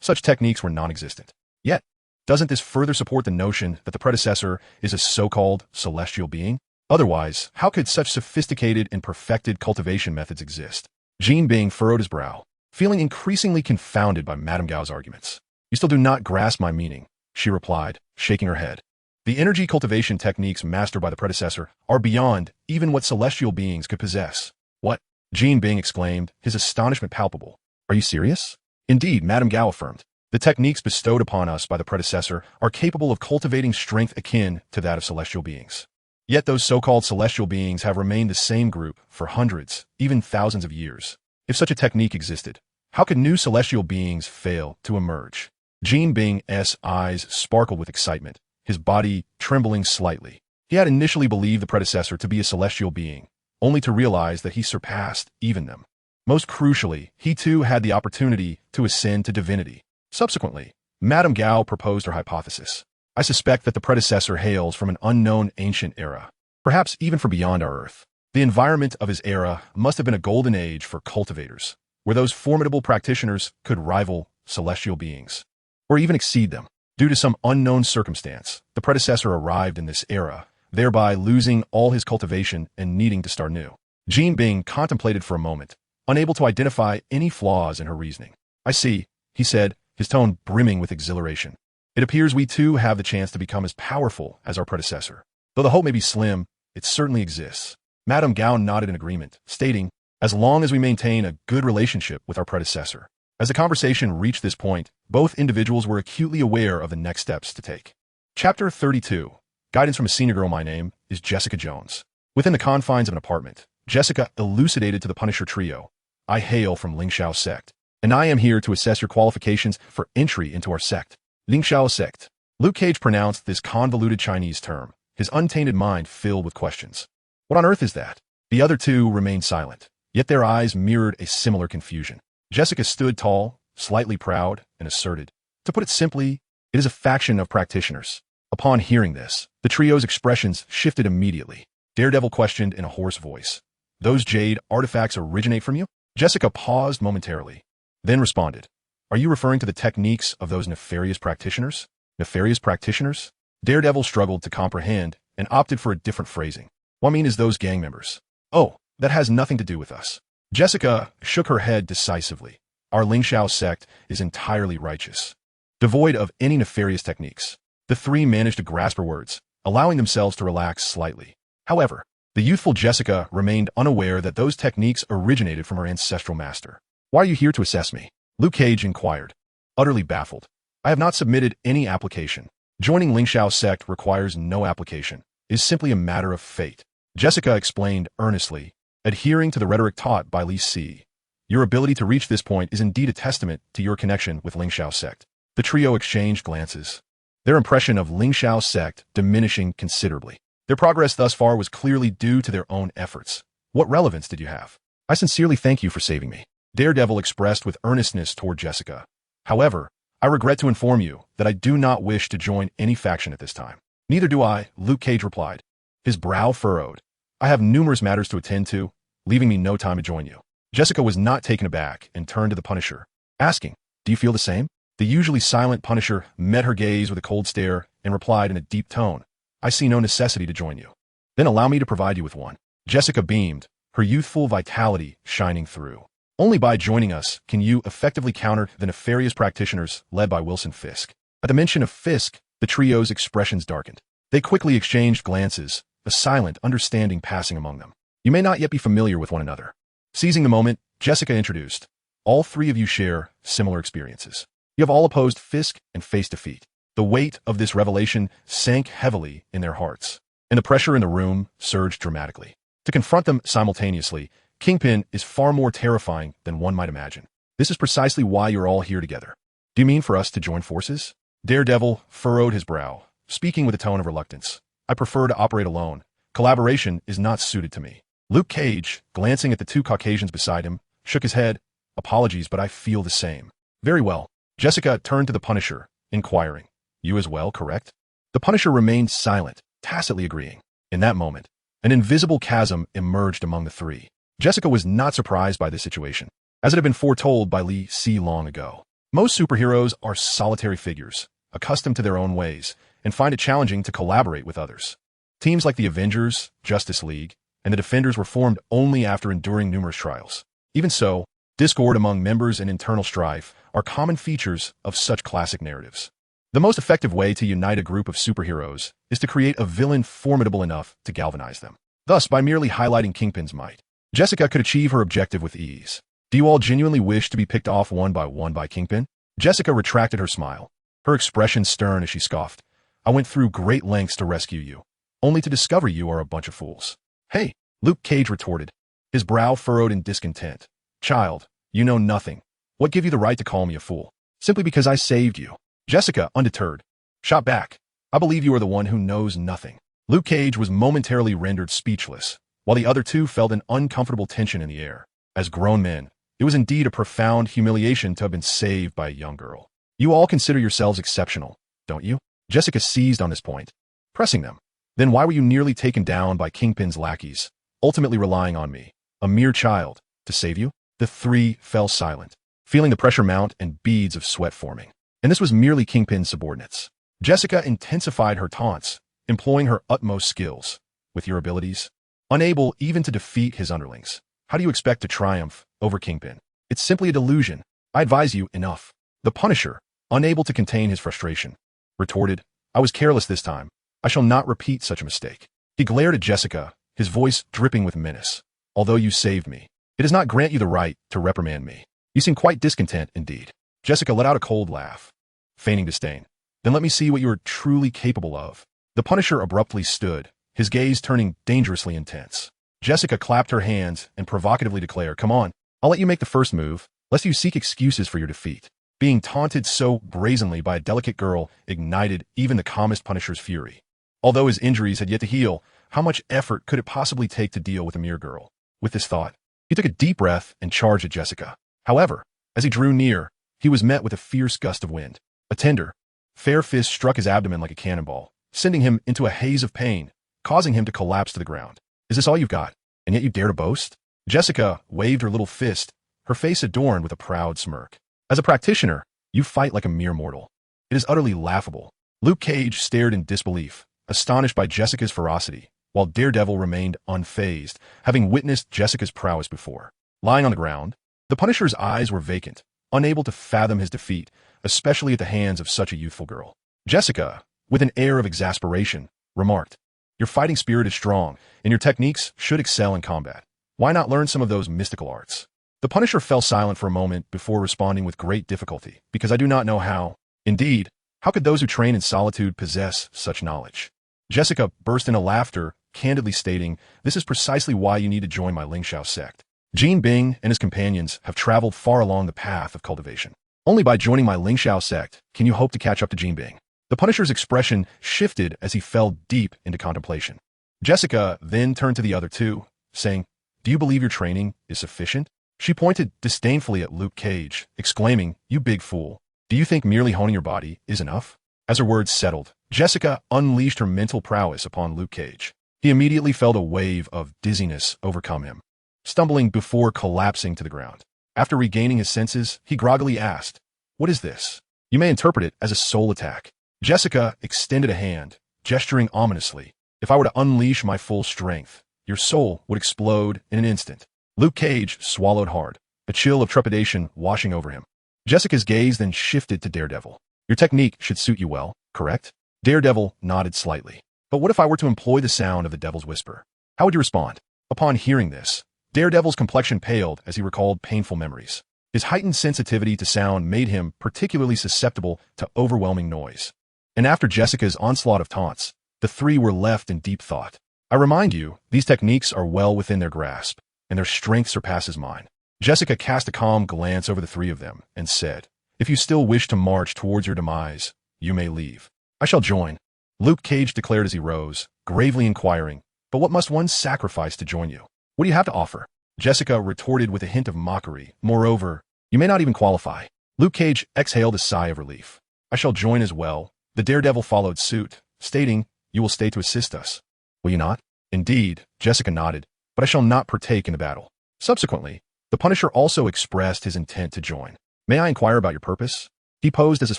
such techniques were non-existent. Yet, doesn't this further support the notion that the predecessor is a so-called celestial being? Otherwise, how could such sophisticated and perfected cultivation methods exist?" Jean Bing furrowed his brow, feeling increasingly confounded by Madame Gao's arguments. "You still do not grasp my meaning," she replied, shaking her head. "The energy cultivation techniques mastered by the predecessor are beyond even what celestial beings could possess." "What?" Jean Bing exclaimed, his astonishment palpable. "Are you serious?" "Indeed," Madame Gao affirmed. "The techniques bestowed upon us by the predecessor are capable of cultivating strength akin to that of celestial beings. Yet those so-called celestial beings have remained the same group for hundreds, even thousands of years. If such a technique existed, how could new celestial beings fail to emerge?" Jean Bing's eyes sparkled with excitement, his body trembling slightly. He had initially believed the predecessor to be a celestial being, only to realize that he surpassed even them. Most crucially, he too had the opportunity to ascend to divinity. Subsequently, Madame Gao proposed her hypothesis. "I suspect that the predecessor hails from an unknown ancient era, perhaps even from beyond our Earth. The environment of his era must have been a golden age for cultivators, where those formidable practitioners could rival celestial beings, or even exceed them. Due to some unknown circumstance, the predecessor arrived in this era, thereby losing all his cultivation and needing to start new." Jean Bing contemplated for a moment, unable to identify any flaws in her reasoning. "I see," he said, his tone brimming with exhilaration. "It appears we too have the chance to become as powerful as our predecessor. Though the hope may be slim, it certainly exists." Madame Gao nodded in agreement, stating, "As long as we maintain a good relationship with our predecessor." As the conversation reached this point, both individuals were acutely aware of the next steps to take. Chapter 32. Guidance from a Senior Girl. My name is Jessica Jones. Within the confines of an apartment, Jessica elucidated to the Punisher trio, "I hail from Lingxiao sect, and I am here to assess your qualifications for entry into our sect." Lingxiao sect. Luke Cage pronounced this convoluted Chinese term, his untainted mind filled with questions. What on earth is that? The other two remained silent, yet their eyes mirrored a similar confusion. Jessica stood tall, slightly proud, and asserted, "To put it simply, it is a faction of practitioners." Upon hearing this, the trio's expressions shifted immediately. Daredevil questioned in a hoarse voice, "Those jade artifacts originate from you?" Jessica paused momentarily, then responded, "Are you referring to the techniques of those nefarious practitioners?" "Nefarious practitioners?" Daredevil struggled to comprehend and opted for a different phrasing. "What I mean is those gang members." "Oh, that has nothing to do with us." Jessica shook her head decisively. "Our Lingxiao sect is entirely righteous, devoid of any nefarious techniques." The three managed to grasp her words, allowing themselves to relax slightly. However, the youthful Jessica remained unaware that those techniques originated from her ancestral master. "Why are you here to assess me?" Luke Cage inquired, utterly baffled. "I have not submitted any application. Joining Lingxiao sect requires no application. It is simply a matter of fate." Jessica explained earnestly, adhering to the rhetoric taught by Li Si. "Your ability to reach this point is indeed a testament to your connection with Lingxiao sect." The trio exchanged glances, their impression of Lingxiao sect diminishing considerably. Their progress thus far was clearly due to their own efforts. "What relevance did you have?" "I sincerely thank you for saving me," Daredevil expressed with earnestness toward Jessica. "However, I regret to inform you that I do not wish to join any faction at this time." "Neither do I," Luke Cage replied, his brow furrowed. "I have numerous matters to attend to, leaving me no time to join you." Jessica was not taken aback and turned to the Punisher, asking, "Do you feel the same?" The usually silent Punisher met her gaze with a cold stare and replied in a deep tone, "I see no necessity to join you." "Then allow me to provide you with one." Jessica beamed, her youthful vitality shining through. "Only by joining us can you effectively counter the nefarious practitioners led by Wilson Fisk." At the mention of Fisk, the trio's expressions darkened. They quickly exchanged glances, a silent understanding passing among them. You may not yet be familiar with one another. Seizing the moment, Jessica introduced. All three of you share similar experiences. You have all opposed Fisk and faced defeat. The weight of this revelation sank heavily in their hearts, and the pressure in the room surged dramatically. To confront them simultaneously, Kingpin is far more terrifying than one might imagine. This is precisely why you're all here together. Do you mean for us to join forces? Daredevil furrowed his brow, speaking with a tone of reluctance. I prefer to operate alone. Collaboration is not suited to me. Luke Cage, glancing at the two Caucasians beside him, shook his head. Apologies, but I feel the same. Very well. Jessica turned to the Punisher, inquiring. You as well, correct? The Punisher remained silent, tacitly agreeing. In that moment, an invisible chasm emerged among the three. Jessica was not surprised by this situation, as it had been foretold by Lee Si long ago. Most superheroes are solitary figures, accustomed to their own ways, and find it challenging to collaborate with others. Teams like the Avengers, Justice League, and the Defenders were formed only after enduring numerous trials. Even so, discord among members and internal strife are common features of such classic narratives. The most effective way to unite a group of superheroes is to create a villain formidable enough to galvanize them. Thus, by merely highlighting Kingpin's might, Jessica could achieve her objective with ease. Do you all genuinely wish to be picked off one by Kingpin? Jessica retracted her smile, her expression stern as she scoffed. I went through great lengths to rescue you, only to discover you are a bunch of fools. Hey, Luke Cage retorted, his brow furrowed in discontent. Child, you know nothing. What give you the right to call me a fool? Simply because I saved you. Jessica, undeterred, shot back. I believe you are the one who knows nothing. Luke Cage was momentarily rendered speechless, while the other two felt an uncomfortable tension in the air. As grown men, it was indeed a profound humiliation to have been saved by a young girl. You all consider yourselves exceptional, don't you? Jessica seized on this point, pressing them. Then why were you nearly taken down by Kingpin's lackeys, ultimately relying on me, a mere child, to save you? The three fell silent, feeling the pressure mount and beads of sweat forming. And this was merely Kingpin's subordinates. Jessica intensified her taunts, employing her utmost skills. With your abilities, unable even to defeat his underlings, how do you expect to triumph over Kingpin? It's simply a delusion. I advise you, enough. The Punisher, unable to contain his frustration, retorted, I was careless this time. I shall not repeat such a mistake. He glared at Jessica, his voice dripping with menace. Although you saved me, it does not grant you the right to reprimand me. You seem quite discontent indeed. Jessica let out a cold laugh, feigning disdain. Then let me see what you are truly capable of. The Punisher abruptly stood, his gaze turning dangerously intense. Jessica clapped her hands and provocatively declared, Come on, I'll let you make the first move, lest you seek excuses for your defeat. Being taunted so brazenly by a delicate girl ignited even the calmest Punisher's fury. Although his injuries had yet to heal, how much effort could it possibly take to deal with a mere girl? With this thought, he took a deep breath and charged at Jessica. However, as he drew near, he was met with a fierce gust of wind. A tender, fair fist struck his abdomen like a cannonball, sending him into a haze of pain, causing him to collapse to the ground. Is this all you've got, and yet you dare to boast? Jessica waved her little fist, her face adorned with a proud smirk. As a practitioner, you fight like a mere mortal. It is utterly laughable. Luke Cage stared in disbelief, astonished by Jessica's ferocity, while Daredevil remained unfazed, having witnessed Jessica's prowess before. Lying on the ground, the Punisher's eyes were vacant, unable to fathom his defeat, especially at the hands of such a youthful girl. Jessica, with an air of exasperation, remarked, Your fighting spirit is strong, and your techniques should excel in combat. Why not learn some of those mystical arts? The Punisher fell silent for a moment before responding with great difficulty, because I do not know how. Indeed, how could those who train in solitude possess such knowledge? Jessica burst into laughter, candidly stating, This is precisely why you need to join my Lingxiao sect. Jin Bing and his companions have traveled far along the path of cultivation. Only by joining my Lingxiao sect can you hope to catch up to Jin Bing. The Punisher's expression shifted as he fell deep into contemplation. Jessica then turned to the other two, saying, Do you believe your training is sufficient? She pointed disdainfully at Luke Cage, exclaiming, You big fool. Do you think merely honing your body is enough? As her words settled, Jessica unleashed her mental prowess upon Luke Cage. He immediately felt a wave of dizziness overcome him, stumbling before collapsing to the ground. After regaining his senses, he groggily asked, What is this? You may interpret it as a soul attack. Jessica extended a hand, gesturing ominously. If I were to unleash my full strength, your soul would explode in an instant. Luke Cage swallowed hard, a chill of trepidation washing over him. Jessica's gaze then shifted to Daredevil. Your technique should suit you well, correct? Daredevil nodded slightly. But what if I were to employ the sound of the devil's whisper? How would you respond? Upon hearing this, Daredevil's complexion paled as he recalled painful memories. His heightened sensitivity to sound made him particularly susceptible to overwhelming noise. And after Jessica's onslaught of taunts, the three were left in deep thought. I remind you, these techniques are well within their grasp, and their strength surpasses mine. Jessica cast a calm glance over the three of them and said, "If you still wish to march towards your demise, you may leave. I shall join." Luke Cage declared as he rose, gravely inquiring, "But what must one sacrifice to join you? What do you have to offer?" Jessica retorted with a hint of mockery. "Moreover, you may not even qualify." Luke Cage exhaled a sigh of relief. "I shall join as well." The Daredevil followed suit, stating, "You will stay to assist us, will you not?" "Indeed," Jessica nodded, "but I shall not partake in the battle." Subsequently, the Punisher also expressed his intent to join. "May I inquire about your purpose?" he posed as his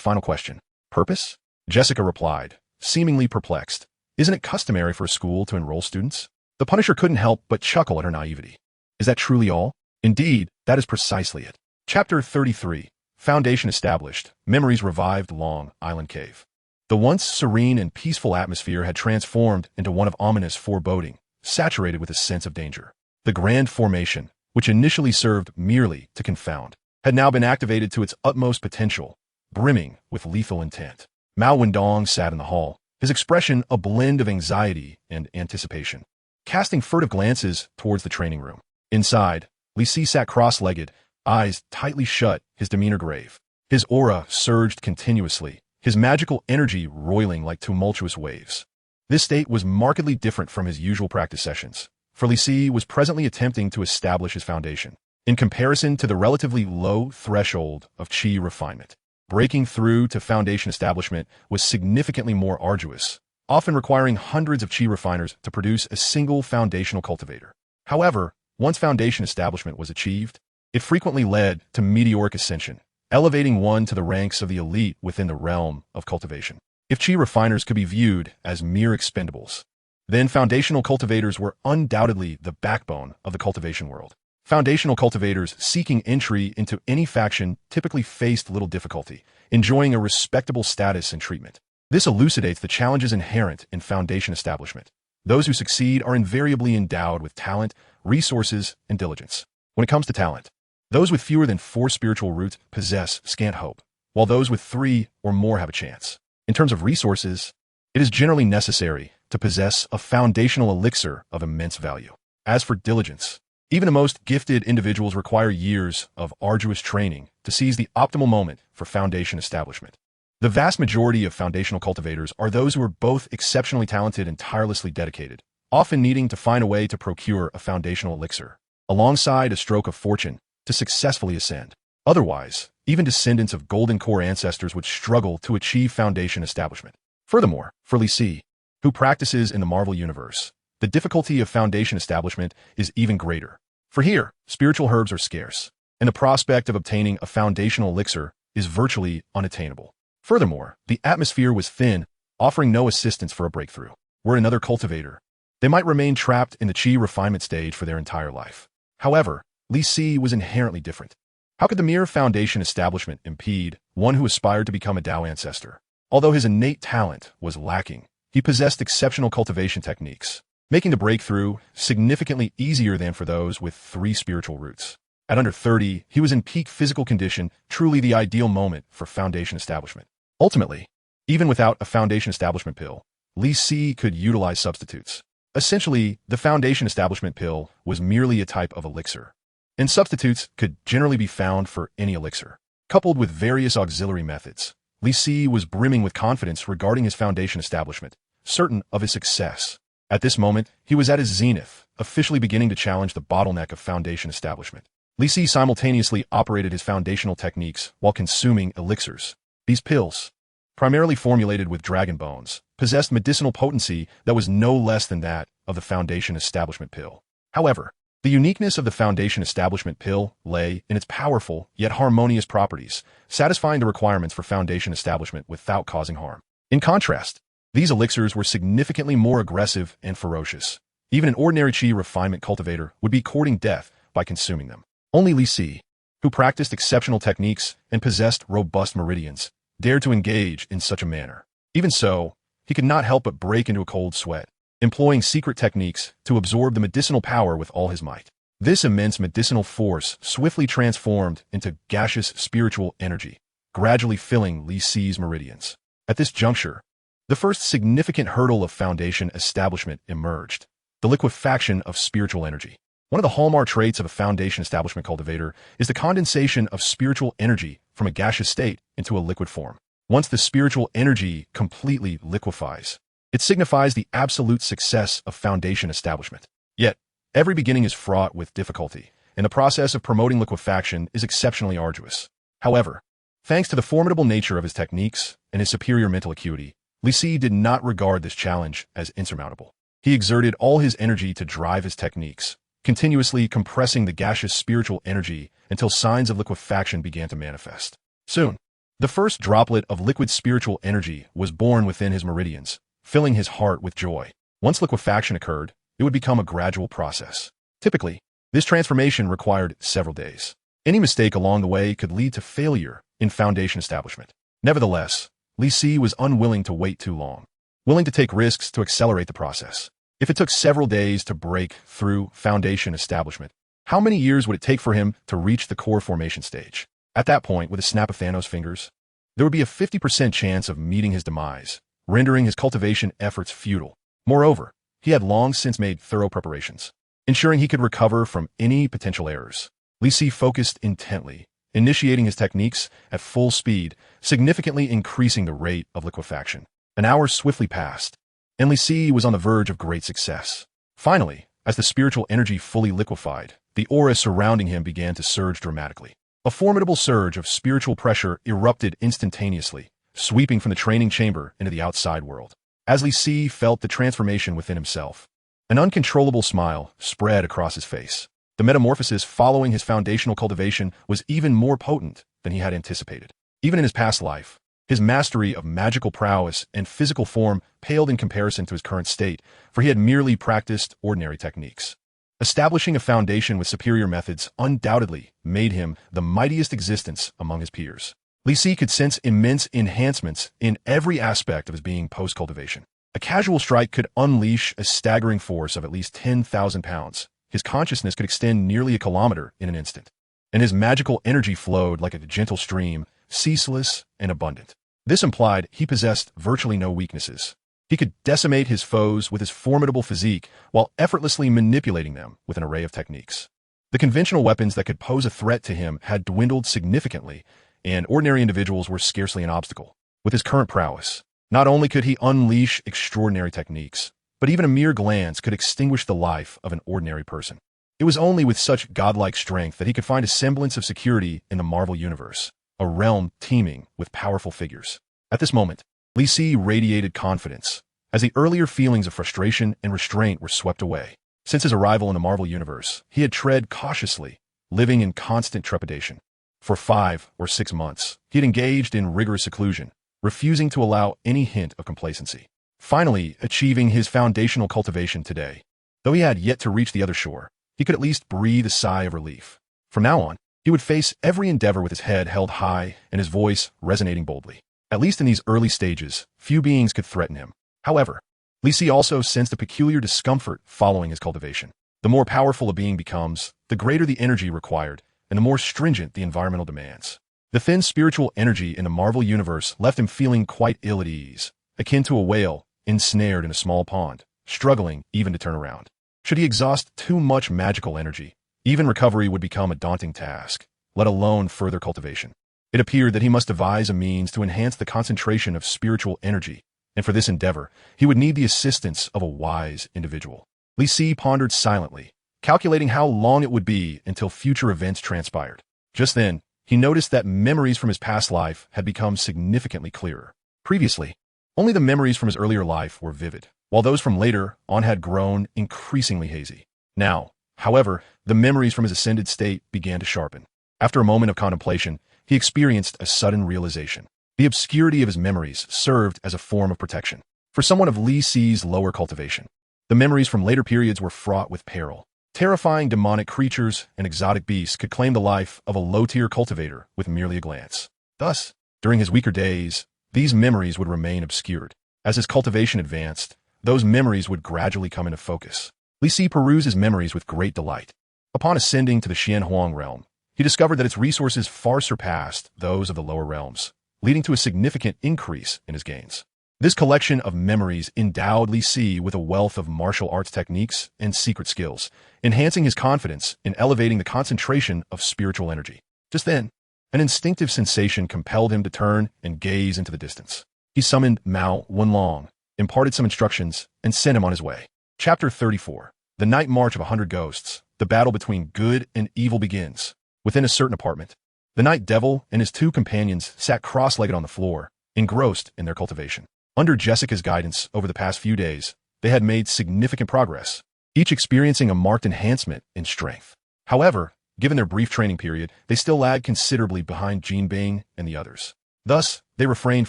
final question. "Purpose?" Jessica replied, seemingly perplexed. "Isn't it customary for a school to enroll students?" The Punisher couldn't help but chuckle at her naivety. "Is that truly all?" "Indeed, that is precisely it." Chapter 33. Foundation established. Memories revived. Long Island Cave. The once serene and peaceful atmosphere had transformed into one of ominous foreboding, saturated with a sense of danger. The grand formation, which initially served merely to confound, had now been activated to its utmost potential, brimming with lethal intent. Mao Wendong sat in the hall, his expression a blend of anxiety and anticipation, casting furtive glances towards the training room. Inside, Li Si sat cross-legged, eyes tightly shut, his demeanor grave. His aura surged continuously, his magical energy roiling like tumultuous waves. This state was markedly different from his usual practice sessions, for Li Si was presently attempting to establish his foundation. In comparison to the relatively low threshold of qi refinement, breaking through to foundation establishment was significantly more arduous, often requiring hundreds of qi refiners to produce a single foundational cultivator. However, once foundation establishment was achieved, it frequently led to meteoric ascension, elevating one to the ranks of the elite within the realm of cultivation. If qi refiners could be viewed as mere expendables, then foundational cultivators were undoubtedly the backbone of the cultivation world. Foundational cultivators seeking entry into any faction typically faced little difficulty, enjoying a respectable status and treatment. This elucidates the challenges inherent in foundation establishment. Those who succeed are invariably endowed with talent, resources, and diligence. When it comes to talent, those with fewer than 4 spiritual roots possess scant hope, while those with 3 or more have a chance. In terms of resources, it is generally necessary to possess a foundational elixir of immense value. As for diligence, even the most gifted individuals require years of arduous training to seize the optimal moment for foundation establishment. The vast majority of foundational cultivators are those who are both exceptionally talented and tirelessly dedicated, often needing to find a way to procure a foundational elixir, alongside a stroke of fortune, to successfully ascend. Otherwise, even descendants of Golden Core ancestors would struggle to achieve foundation establishment. Furthermore, for Li Si, who practices in the Marvel Universe, the difficulty of foundation establishment is even greater. For here, spiritual herbs are scarce, and the prospect of obtaining a foundational elixir is virtually unattainable. Furthermore, the atmosphere was thin, offering no assistance for a breakthrough. Were another cultivator, they might remain trapped in the qi refinement stage for their entire life. However, Li Si was inherently different. How could the mere foundation establishment impede one who aspired to become a Tao ancestor? Although his innate talent was lacking, he possessed exceptional cultivation techniques, making the breakthrough significantly easier than for those with 3 spiritual roots. At under 30, he was in peak physical condition, truly the ideal moment for foundation establishment. Ultimately, even without a foundation establishment pill, Li Si could utilize substitutes. Essentially, the foundation establishment pill was merely a type of elixir, and substitutes could generally be found for any elixir. Coupled with various auxiliary methods, Li Si was brimming with confidence regarding his foundation establishment, certain of his success. At this moment, he was at his zenith, officially beginning to challenge the bottleneck of foundation establishment. Li Si simultaneously operated his foundational techniques while consuming elixirs. These pills, primarily formulated with dragon bones, possessed medicinal potency that was no less than that of the foundation establishment pill. However, the uniqueness of the foundation establishment pill lay in its powerful yet harmonious properties, satisfying the requirements for foundation establishment without causing harm. In contrast, these elixirs were significantly more aggressive and ferocious. Even an ordinary qi refinement cultivator would be courting death by consuming them. Only Li Si, who practiced exceptional techniques and possessed robust meridians, dared to engage in such a manner. Even so, he could not help but break into a cold sweat, employing secret techniques to absorb the medicinal power with all his might. This immense medicinal force swiftly transformed into gaseous spiritual energy, gradually filling Li Si's meridians. At this juncture, the first significant hurdle of foundation establishment emerged: the liquefaction of spiritual energy. One of the hallmark traits of a foundation establishment cultivator is the condensation of spiritual energy from a gaseous state into a liquid form. Once the spiritual energy completely liquefies, it signifies the absolute success of foundation establishment. Yet, every beginning is fraught with difficulty, and the process of promoting liquefaction is exceptionally arduous. However, thanks to the formidable nature of his techniques and his superior mental acuity, Li Si did not regard this challenge as insurmountable. He exerted all his energy to drive his techniques, continuously compressing the gaseous spiritual energy until signs of liquefaction began to manifest. Soon, the first droplet of liquid spiritual energy was born within his meridians, filling his heart with joy. Once liquefaction occurred, it would become a gradual process. Typically, this transformation required several days. Any mistake along the way could lead to failure in foundation establishment. Nevertheless, Li Si was unwilling to wait too long, willing to take risks to accelerate the process. If it took several days to break through foundation establishment, how many years would it take for him to reach the core formation stage? At that point, with a snap of Thanos' fingers, there would be a 50% chance of meeting his demise, rendering his cultivation efforts futile. Moreover, he had long since made thorough preparations, ensuring he could recover from any potential errors. Li Si focused intently, initiating his techniques at full speed, significantly increasing the rate of liquefaction. An hour swiftly passed, and Li Si was on the verge of great success. Finally, as the spiritual energy fully liquefied, the aura surrounding him began to surge dramatically. A formidable surge of spiritual pressure erupted instantaneously, sweeping from the training chamber into the outside world. As Li Si felt the transformation within himself, an uncontrollable smile spread across his face. The metamorphosis following his foundational cultivation was even more potent than he had anticipated. Even in his past life, his mastery of magical prowess and physical form paled in comparison to his current state, for he had merely practiced ordinary techniques. Establishing a foundation with superior methods undoubtedly made him the mightiest existence among his peers. Li Si could sense immense enhancements in every aspect of his being post-cultivation. A casual strike could unleash a staggering force of at least 10,000 pounds. His consciousness could extend nearly a kilometer in an instant, and his magical energy flowed like a gentle stream, ceaseless and abundant. This implied he possessed virtually no weaknesses. He could decimate his foes with his formidable physique while effortlessly manipulating them with an array of techniques. The conventional weapons that could pose a threat to him had dwindled significantly, and ordinary individuals were scarcely an obstacle. With his current prowess, not only could he unleash extraordinary techniques, but even a mere glance could extinguish the life of an ordinary person. It was only with such godlike strength that he could find a semblance of security in the Marvel Universe, a realm teeming with powerful figures. At this moment, Li Si radiated confidence, as the earlier feelings of frustration and restraint were swept away. Since his arrival in the Marvel Universe, he had tread cautiously, living in constant trepidation. For 5 or 6 months, he had engaged in rigorous seclusion, refusing to allow any hint of complacency. Finally, achieving his foundational cultivation today, though he had yet to reach the other shore, he could at least breathe a sigh of relief. From now on, he would face every endeavor with his head held high and his voice resonating boldly. At least in these early stages, few beings could threaten him. However, Li Si also sensed a peculiar discomfort following his cultivation. The more powerful a being becomes, the greater the energy required, and the more stringent the environmental demands. The thin spiritual energy in the Marvel Universe left him feeling quite ill at ease, akin to a whale ensnared in a small pond, struggling even to turn around. Should he exhaust too much magical energy, even recovery would become a daunting task, let alone further cultivation. It appeared that he must devise a means to enhance the concentration of spiritual energy, and for this endeavor, he would need the assistance of a wise individual. Li Si pondered silently, calculating how long it would be until future events transpired. Just then, he noticed that memories from his past life had become significantly clearer. Previously, only the memories from his earlier life were vivid, while those from later on had grown increasingly hazy. Now, however, the memories from his ascended state began to sharpen. After a moment of contemplation, he experienced a sudden realization. The obscurity of his memories served as a form of protection. For someone of Li Si's lower cultivation, the memories from later periods were fraught with peril. Terrifying demonic creatures and exotic beasts could claim the life of a low-tier cultivator with merely a glance. Thus, During his weaker days, these memories would remain obscured. As his cultivation advanced, those memories would gradually come into focus. Li Si perused his memories with great delight. Upon ascending to the Xianhuang realm, he discovered that its resources far surpassed those of the lower realms, leading to a significant increase in his gains. This collection of memories endowed Li Si with a wealth of martial arts techniques and secret skills, enhancing his confidence in elevating the concentration of spiritual energy. Just then, an instinctive sensation compelled him to turn and gaze into the distance. He summoned Mao Wenlong, imparted some instructions, and sent him on his way. Chapter 34. The Night March of 100 Ghosts. The battle between good and evil begins. Within a certain apartment, the Night Devil and his two companions sat cross-legged on the floor, engrossed in their cultivation. Under Jessica's guidance over the past few days, they had made significant progress, each experiencing a marked enhancement in strength. However, given their brief training period, they still lagged considerably behind Jean Bing and the others. Thus, they refrained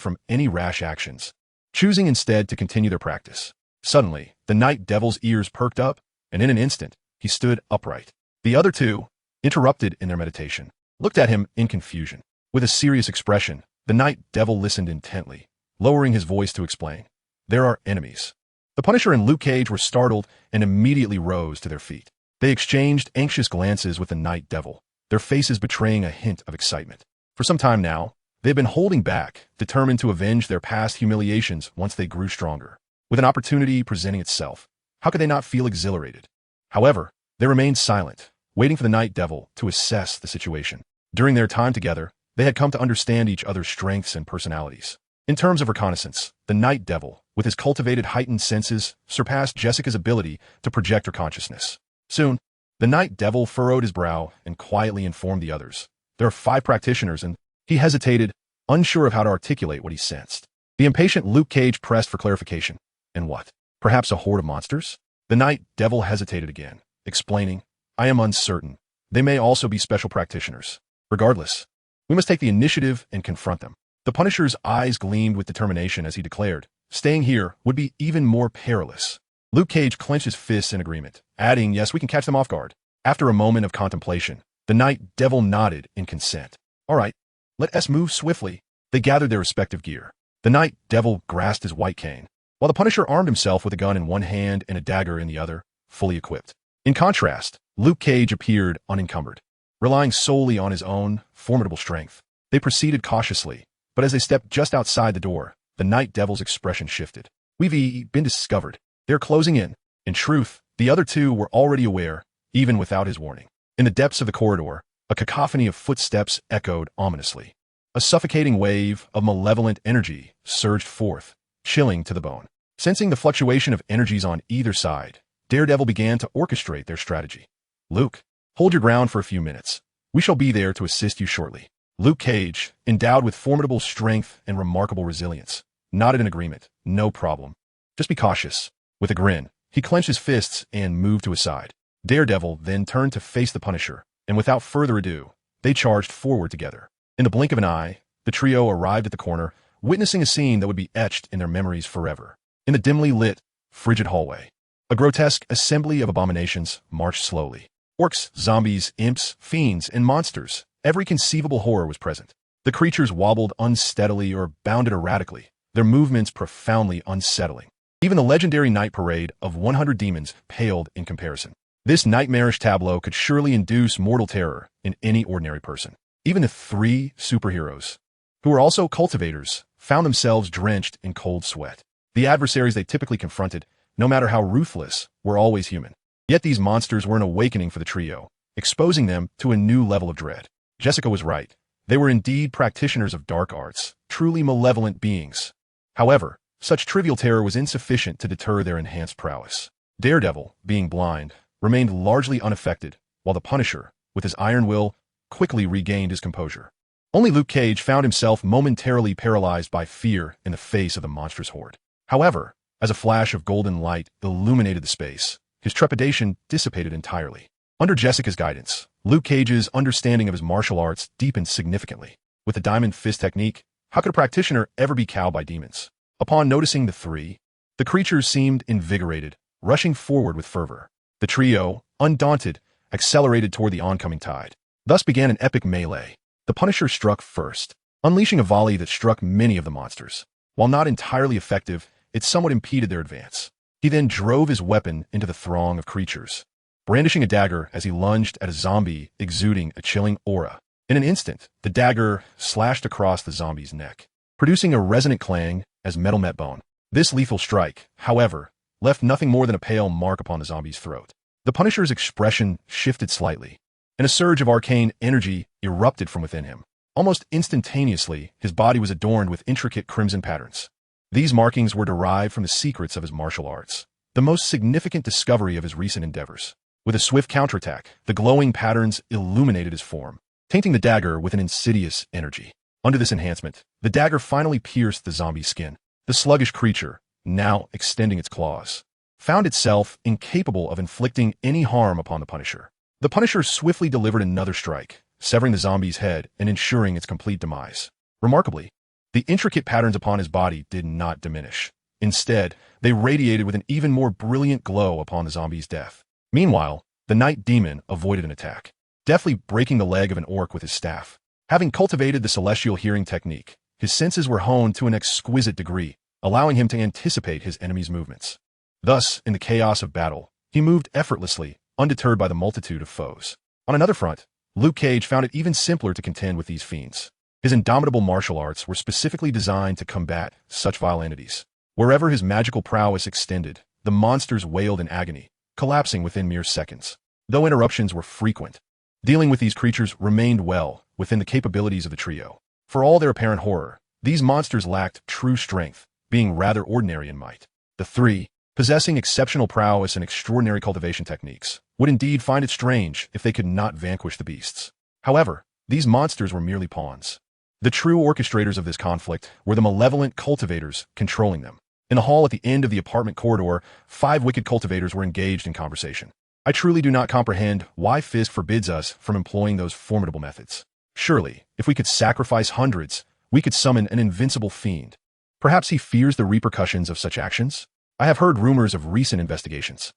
from any rash actions, choosing instead to continue their practice. Suddenly, the Night Devil's ears perked up, and in an instant, he stood upright. The other two, interrupted in their meditation, looked at him in confusion. With a serious expression, the Night Devil listened intently, lowering his voice to explain. There are enemies. The Punisher and Luke Cage were startled and immediately rose to their feet. They exchanged anxious glances with the Night Devil, their faces betraying a hint of excitement. For some time now, they had been holding back, determined to avenge their past humiliations once they grew stronger. With an opportunity presenting itself, how could they not feel exhilarated? However, they remained silent, waiting for the Night Devil to assess the situation. During their time together, they had come to understand each other's strengths and personalities. In terms of reconnaissance, the Night Devil, with his cultivated heightened senses, surpassed Jessica's ability to project her consciousness. Soon, the Night Devil furrowed his brow and quietly informed the others. There are 5 practitioners, and he hesitated, unsure of how to articulate what he sensed. The impatient Luke Cage pressed for clarification. And what? Perhaps a horde of monsters? The Night Devil hesitated again, explaining, I am uncertain. They may also be special practitioners. Regardless, we must take the initiative and confront them. The Punisher's eyes gleamed with determination as he declared, staying here would be even more perilous. Luke Cage clenched his fists in agreement, adding, yes, we can catch them off guard. After a moment of contemplation, the Night Devil nodded in consent. All right, let us move swiftly. They gathered their respective gear. The Night Devil grasped his white cane, while the Punisher armed himself with a gun in one hand and a dagger in the other, fully equipped. In contrast, Luke Cage appeared unencumbered, relying solely on his own formidable strength. They proceeded cautiously, but as they stepped just outside the door, the Night Devil's expression shifted. We've been discovered. They're closing in. In truth, the other two were already aware, even without his warning. In the depths of the corridor, a cacophony of footsteps echoed ominously. A suffocating wave of malevolent energy surged forth, chilling to the bone. Sensing the fluctuation of energies on either side, Daredevil began to orchestrate their strategy. Luke, hold your ground for a few minutes. We shall be there to assist you shortly. Luke Cage, endowed with formidable strength and remarkable resilience, nodded in agreement. No problem. Just be cautious. With a grin, he clenched his fists and moved to his side. Daredevil then turned to face the Punisher, and without further ado, they charged forward together. In the blink of an eye, the trio arrived at the corner, witnessing a scene that would be etched in their memories forever. In the dimly lit, frigid hallway, a grotesque assembly of abominations marched slowly. Orcs, zombies, imps, fiends, and monsters, every conceivable horror was present. The creatures wobbled unsteadily or bounded erratically, their movements profoundly unsettling. Even the legendary night parade of 100 demons paled in comparison. This nightmarish tableau could surely induce mortal terror in any ordinary person. Even the 3 superheroes, who were also cultivators, found themselves drenched in cold sweat. The adversaries they typically confronted, no matter how ruthless, were always human. Yet these monsters were an awakening for the trio, exposing them to a new level of dread. Jessica was right. They were indeed practitioners of dark arts, truly malevolent beings. However, such trivial terror was insufficient to deter their enhanced prowess. Daredevil, being blind, remained largely unaffected, while the Punisher, with his iron will, quickly regained his composure. Only Luke Cage found himself momentarily paralyzed by fear in the face of the monstrous horde. However, as a flash of golden light illuminated the space, his trepidation dissipated entirely. Under Jessica's guidance, Luke Cage's understanding of his martial arts deepened significantly. With the diamond fist technique, how could a practitioner ever be cowed by demons? Upon noticing the 3, the creatures seemed invigorated, rushing forward with fervor. The trio, undaunted, accelerated toward the oncoming tide. Thus began an epic melee. The Punisher struck first, unleashing a volley that struck many of the monsters. While not entirely effective, it somewhat impeded their advance. He then drove his weapon into the throng of creatures, brandishing a dagger as he lunged at a zombie exuding a chilling aura. In an instant, the dagger slashed across the zombie's neck, producing a resonant clang as metal met bone. This lethal strike, however, left nothing more than a pale mark upon the zombie's throat. The Punisher's expression shifted slightly, and a surge of arcane energy erupted from within him. Almost instantaneously, his body was adorned with intricate crimson patterns. These markings were derived from the secrets of his martial arts, the most significant discovery of his recent endeavors. With a swift counterattack, the glowing patterns illuminated his form, tainting the dagger with an insidious energy. Under this enhancement, the dagger finally pierced the zombie's skin. The sluggish creature, now extending its claws, found itself incapable of inflicting any harm upon the Punisher. The Punisher swiftly delivered another strike, severing the zombie's head and ensuring its complete demise. Remarkably, the intricate patterns upon his body did not diminish. Instead, they radiated with an even more brilliant glow upon the zombie's death. Meanwhile, the Night Demon avoided an attack, deftly breaking the leg of an orc with his staff. Having cultivated the celestial hearing technique, his senses were honed to an exquisite degree, allowing him to anticipate his enemy's movements. Thus, in the chaos of battle, he moved effortlessly, undeterred by the multitude of foes. On another front, Luke Cage found it even simpler to contend with these fiends. His indomitable martial arts were specifically designed to combat such vile entities. Wherever his magical prowess extended, the monsters wailed in agony, collapsing within mere seconds. Though interruptions were frequent, dealing with these creatures remained well within the capabilities of the trio. For all their apparent horror, these monsters lacked true strength, being rather ordinary in might. The three, possessing exceptional prowess and extraordinary cultivation techniques, would indeed find it strange if they could not vanquish the beasts. However, these monsters were merely pawns. The true orchestrators of this conflict were the malevolent cultivators controlling them. In the hall at the end of the apartment corridor, 5 wicked cultivators were engaged in conversation. I truly do not comprehend why Fisk forbids us from employing those formidable methods. Surely, if we could sacrifice hundreds, we could summon an invincible fiend. Perhaps he fears the repercussions of such actions? I have heard rumors of recent investigations.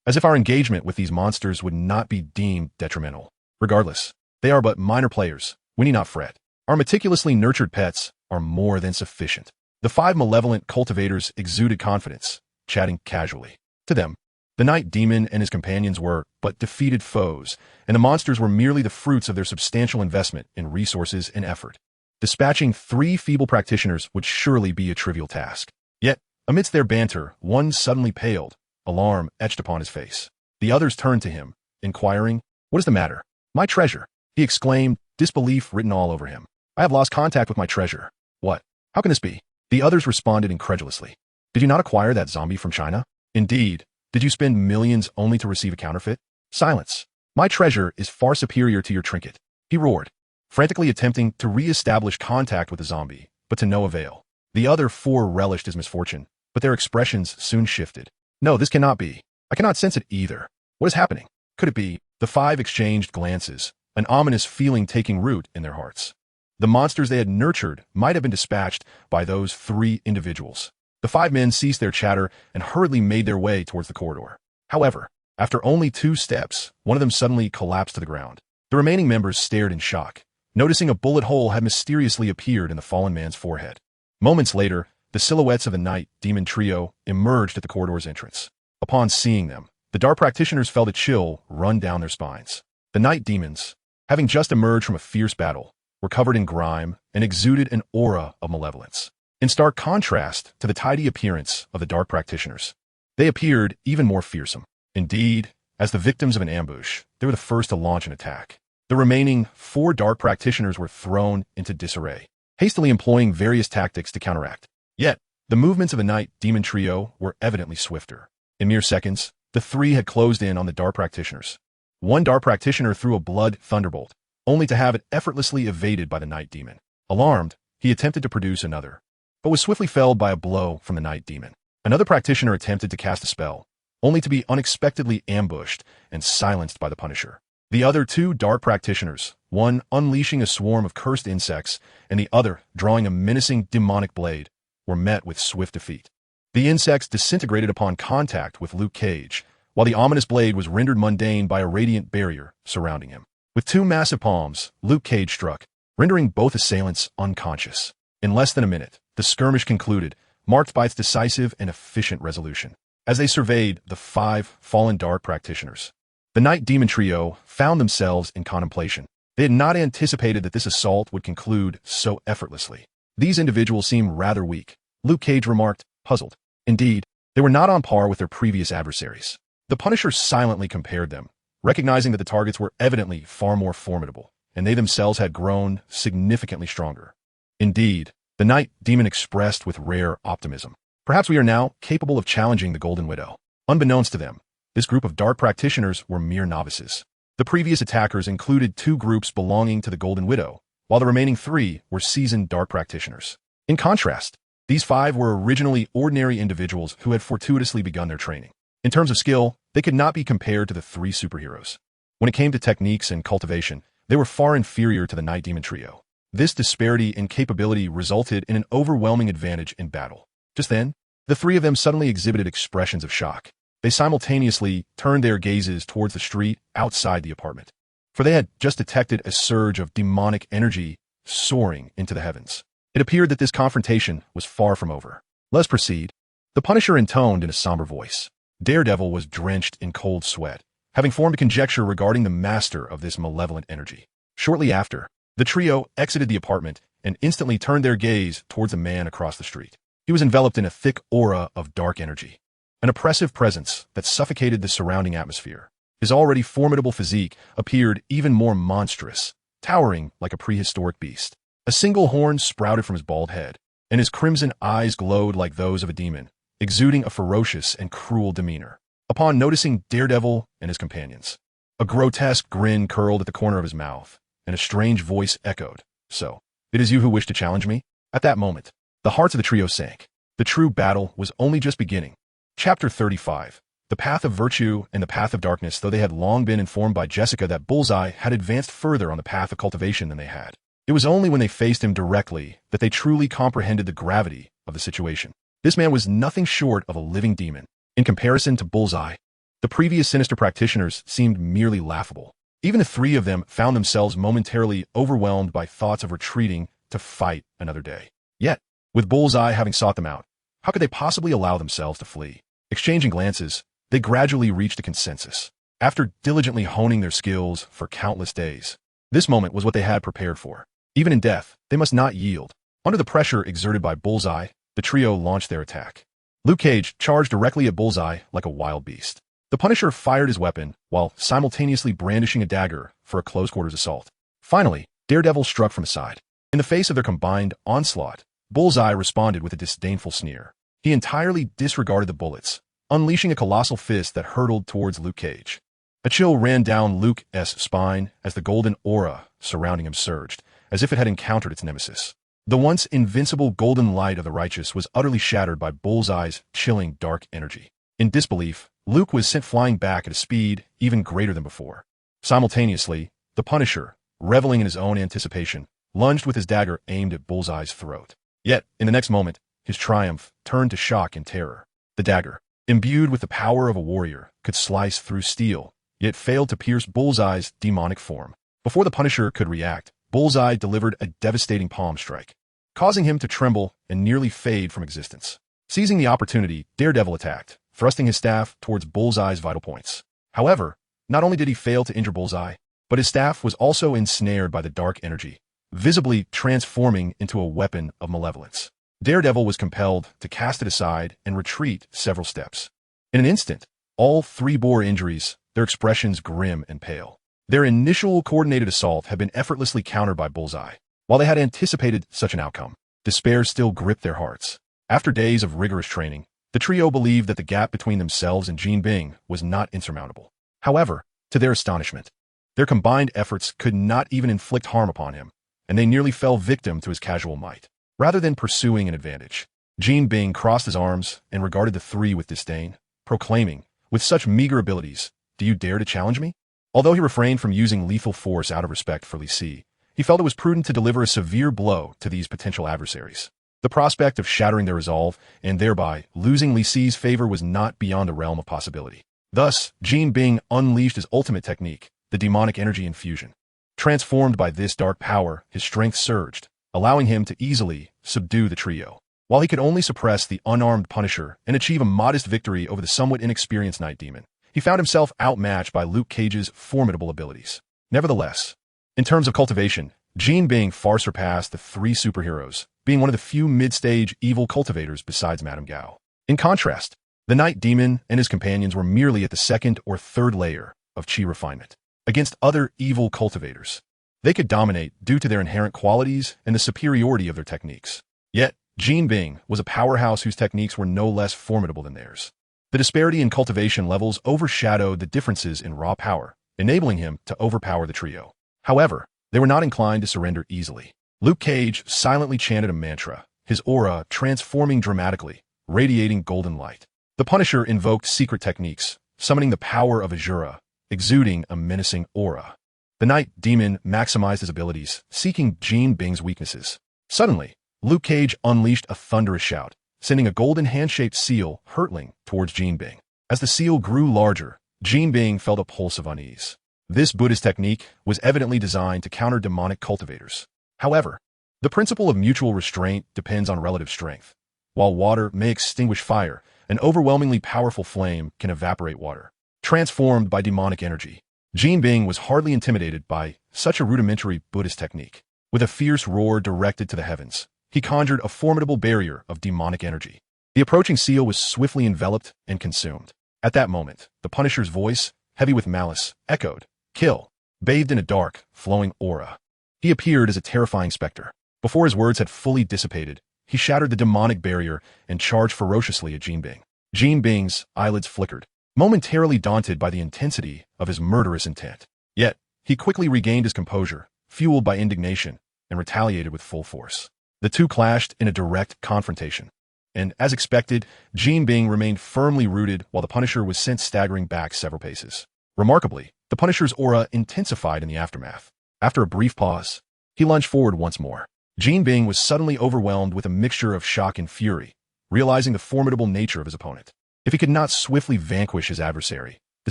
As if our engagement with these monsters would not be deemed detrimental. Regardless, they are but minor players. We need not fret. Our meticulously nurtured pets are more than sufficient. The 5 malevolent cultivators exuded confidence, chatting casually. To them, the Night Demon and his companions were but defeated foes, and the monsters were merely the fruits of their substantial investment in resources and effort. Dispatching 3 feeble practitioners would surely be a trivial task. Yet, amidst their banter, one suddenly paled, alarm etched upon his face. The others turned to him, inquiring, "What is the matter?" "My treasure," he exclaimed, disbelief written all over him. "I have lost contact with my treasure." "What? How can this be?" The others responded incredulously. "Did you not acquire that zombie from China?" "Indeed. Did you spend millions only to receive a counterfeit?" "Silence. My treasure is far superior to your trinket," he roared, frantically attempting to re-establish contact with the zombie, but to no avail. The other 4 relished his misfortune, but their expressions soon shifted. "No, this cannot be. I cannot sense it either. What is happening? Could it be?" The 5 exchanged glances, an ominous feeling taking root in their hearts. The monsters they had nurtured might have been dispatched by those 3 individuals. The 5 men ceased their chatter and hurriedly made their way towards the corridor. However, after only 2 steps, one of them suddenly collapsed to the ground. The remaining members stared in shock, noticing a bullet hole had mysteriously appeared in the fallen man's forehead. Moments later, the silhouettes of the Night Demon trio emerged at the corridor's entrance. Upon seeing them, the dark practitioners felt a chill run down their spines. The Night Demons, having just emerged from a fierce battle, were covered in grime and exuded an aura of malevolence. In stark contrast to the tidy appearance of the dark practitioners, they appeared even more fearsome. Indeed, as the victims of an ambush, they were the first to launch an attack. The remaining 4 dark practitioners were thrown into disarray, hastily employing various tactics to counteract. Yet, the movements of the Night Demon trio were evidently swifter. In mere seconds, the 3 had closed in on the dark practitioners. One dark practitioner threw a blood thunderbolt, only to have it effortlessly evaded by the Night Demon. Alarmed, he attempted to produce another, but was swiftly felled by a blow from the Night Demon. Another practitioner attempted to cast a spell, only to be unexpectedly ambushed and silenced by the Punisher. The other 2 dark practitioners, one unleashing a swarm of cursed insects and the other drawing a menacing demonic blade, were met with swift defeat. The insects disintegrated upon contact with Luke Cage, while the ominous blade was rendered mundane by a radiant barrier surrounding him. With 2 massive palms, Luke Cage struck, rendering both assailants unconscious. In less than a minute, the skirmish concluded, marked by its decisive and efficient resolution. As they surveyed the 5 fallen dark practitioners, the Night Demon Trio found themselves in contemplation. They had not anticipated that this assault would conclude so effortlessly. These individuals seem rather weak, Luke Cage remarked, puzzled. Indeed, they were not on par with their previous adversaries. The Punisher silently compared them, recognizing that the targets were evidently far more formidable, and they themselves had grown significantly stronger. Indeed, the Night Demon expressed with rare optimism. Perhaps we are now capable of challenging the Golden Widow. Unbeknownst to them, this group of dark practitioners were mere novices. The previous attackers included 2 groups belonging to the Golden Widow, while the remaining 3 were seasoned dark practitioners. In contrast, these 5 were originally ordinary individuals who had fortuitously begun their training. In terms of skill, they could not be compared to the 3 superheroes. When it came to techniques and cultivation, they were far inferior to the Night Demon Trio. This disparity in capability resulted in an overwhelming advantage in battle. Just then, the 3 of them suddenly exhibited expressions of shock. They simultaneously turned their gazes towards the street outside the apartment, for they had just detected a surge of demonic energy soaring into the heavens. It appeared that this confrontation was far from over. Let's proceed. The Punisher intoned in a somber voice. Daredevil was drenched in cold sweat, having formed a conjecture regarding the master of this malevolent energy. Shortly after, the trio exited the apartment and instantly turned their gaze towards a man across the street. He was enveloped in a thick aura of dark energy, an oppressive presence that suffocated the surrounding atmosphere. His already formidable physique appeared even more monstrous, towering like a prehistoric beast. A single horn sprouted from his bald head, and his crimson eyes glowed like those of a demon, exuding a ferocious and cruel demeanor. Upon noticing Daredevil and his companions, a grotesque grin curled at the corner of his mouth, and a strange voice echoed, "So, it is you who wish to challenge me?" At that moment, the hearts of the trio sank. The true battle was only just beginning. Chapter 35. The Path of Virtue and the Path of Darkness. Though they had long been informed by Jessica that Bullseye had advanced further on the path of cultivation than they had, it was only when they faced him directly that they truly comprehended the gravity of the situation. This man was nothing short of a living demon. In comparison to Bullseye, the previous sinister practitioners seemed merely laughable. Even the 3 of them found themselves momentarily overwhelmed by thoughts of retreating to fight another day. Yet, with Bullseye having sought them out, how could they possibly allow themselves to flee? Exchanging glances, they gradually reached a consensus. After diligently honing their skills for countless days, this moment was what they had prepared for. Even in death, they must not yield. Under the pressure exerted by Bullseye, the trio launched their attack. Luke Cage charged directly at Bullseye like a wild beast. The Punisher fired his weapon while simultaneously brandishing a dagger for a close-quarters assault. Finally, Daredevil struck from the side. In the face of their combined onslaught, Bullseye responded with a disdainful sneer. He entirely disregarded the bullets, unleashing a colossal fist that hurtled towards Luke Cage. A chill ran down Luke's spine as the golden aura surrounding him surged, as if it had encountered its nemesis. The once invincible golden light of the righteous was utterly shattered by Bullseye's chilling dark energy. In disbelief, Luke was sent flying back at a speed even greater than before. Simultaneously, the Punisher, reveling in his own anticipation, lunged with his dagger aimed at Bullseye's throat. Yet, in the next moment, his triumph turned to shock and terror. The dagger, imbued with the power of a warrior, could slice through steel, yet failed to pierce Bullseye's demonic form. Before the Punisher could react, Bullseye delivered a devastating palm strike, causing him to tremble and nearly fade from existence. Seizing the opportunity, Daredevil attacked, thrusting his staff towards Bullseye's vital points. However, not only did he fail to injure Bullseye, but his staff was also ensnared by the dark energy, visibly transforming into a weapon of malevolence. Daredevil was compelled to cast it aside and retreat several steps. In an instant, all 3 bore injuries, their expressions grim and pale. Their initial coordinated assault had been effortlessly countered by Bullseye. While they had anticipated such an outcome, despair still gripped their hearts. After days of rigorous training, the trio believed that the gap between themselves and Jean Bing was not insurmountable. However, to their astonishment, their combined efforts could not even inflict harm upon him, and they nearly fell victim to his casual might. Rather than pursuing an advantage, Jean Bing crossed his arms and regarded the 3 with disdain, proclaiming, "With such meager abilities, do you dare to challenge me?" Although he refrained from using lethal force out of respect for Li Si, he felt it was prudent to deliver a severe blow to these potential adversaries. The prospect of shattering their resolve and thereby losing Li Si's favor was not beyond the realm of possibility. Thus, Jean Bing unleashed his ultimate technique, the demonic energy infusion. Transformed by this dark power, his strength surged, allowing him to easily subdue the trio. While he could only suppress the unarmed Punisher and achieve a modest victory over the somewhat inexperienced Night Demon, he found himself outmatched by Luke Cage's formidable abilities. Nevertheless, in terms of cultivation, Jean Bing far surpassed the three superheroes, being one of the few mid-stage evil cultivators besides Madame Gao. In contrast, the Night Demon and his companions were merely at the second or third layer of chi refinement. Against other evil cultivators, they could dominate due to their inherent qualities and the superiority of their techniques. Yet, Jean Bing was a powerhouse whose techniques were no less formidable than theirs. The disparity in cultivation levels overshadowed the differences in raw power, enabling him to overpower the trio. However, they were not inclined to surrender easily. Luke Cage silently chanted a mantra, his aura transforming dramatically, radiating golden light. The Punisher invoked secret techniques, summoning the power of Azura, exuding a menacing aura. The Night Demon maximized his abilities, seeking Jean Bing's weaknesses. Suddenly, Luke Cage unleashed a thunderous shout, sending a golden hand-shaped seal hurtling towards Jean Bing. As the seal grew larger, Jean Bing felt a pulse of unease. This Buddhist technique was evidently designed to counter demonic cultivators. However, the principle of mutual restraint depends on relative strength. While water may extinguish fire, an overwhelmingly powerful flame can evaporate water. Transformed by demonic energy, Jean Bing was hardly intimidated by such a rudimentary Buddhist technique. With a fierce roar directed to the heavens, he conjured a formidable barrier of demonic energy. The approaching seal was swiftly enveloped and consumed. At that moment, the Punisher's voice, heavy with malice, echoed, "Kill," bathed in a dark, flowing aura. He appeared as a terrifying specter. Before his words had fully dissipated, he shattered the demonic barrier and charged ferociously at Jean Bing. Jean Bing's eyelids flickered, momentarily daunted by the intensity of his murderous intent. Yet, he quickly regained his composure, fueled by indignation, and retaliated with full force. The two clashed in a direct confrontation. And, as expected, Jean Bing remained firmly rooted while the Punisher was sent staggering back several paces. Remarkably, the Punisher's aura intensified in the aftermath. After a brief pause, he lunged forward once more. Jean Bing was suddenly overwhelmed with a mixture of shock and fury, realizing the formidable nature of his opponent. If he could not swiftly vanquish his adversary, the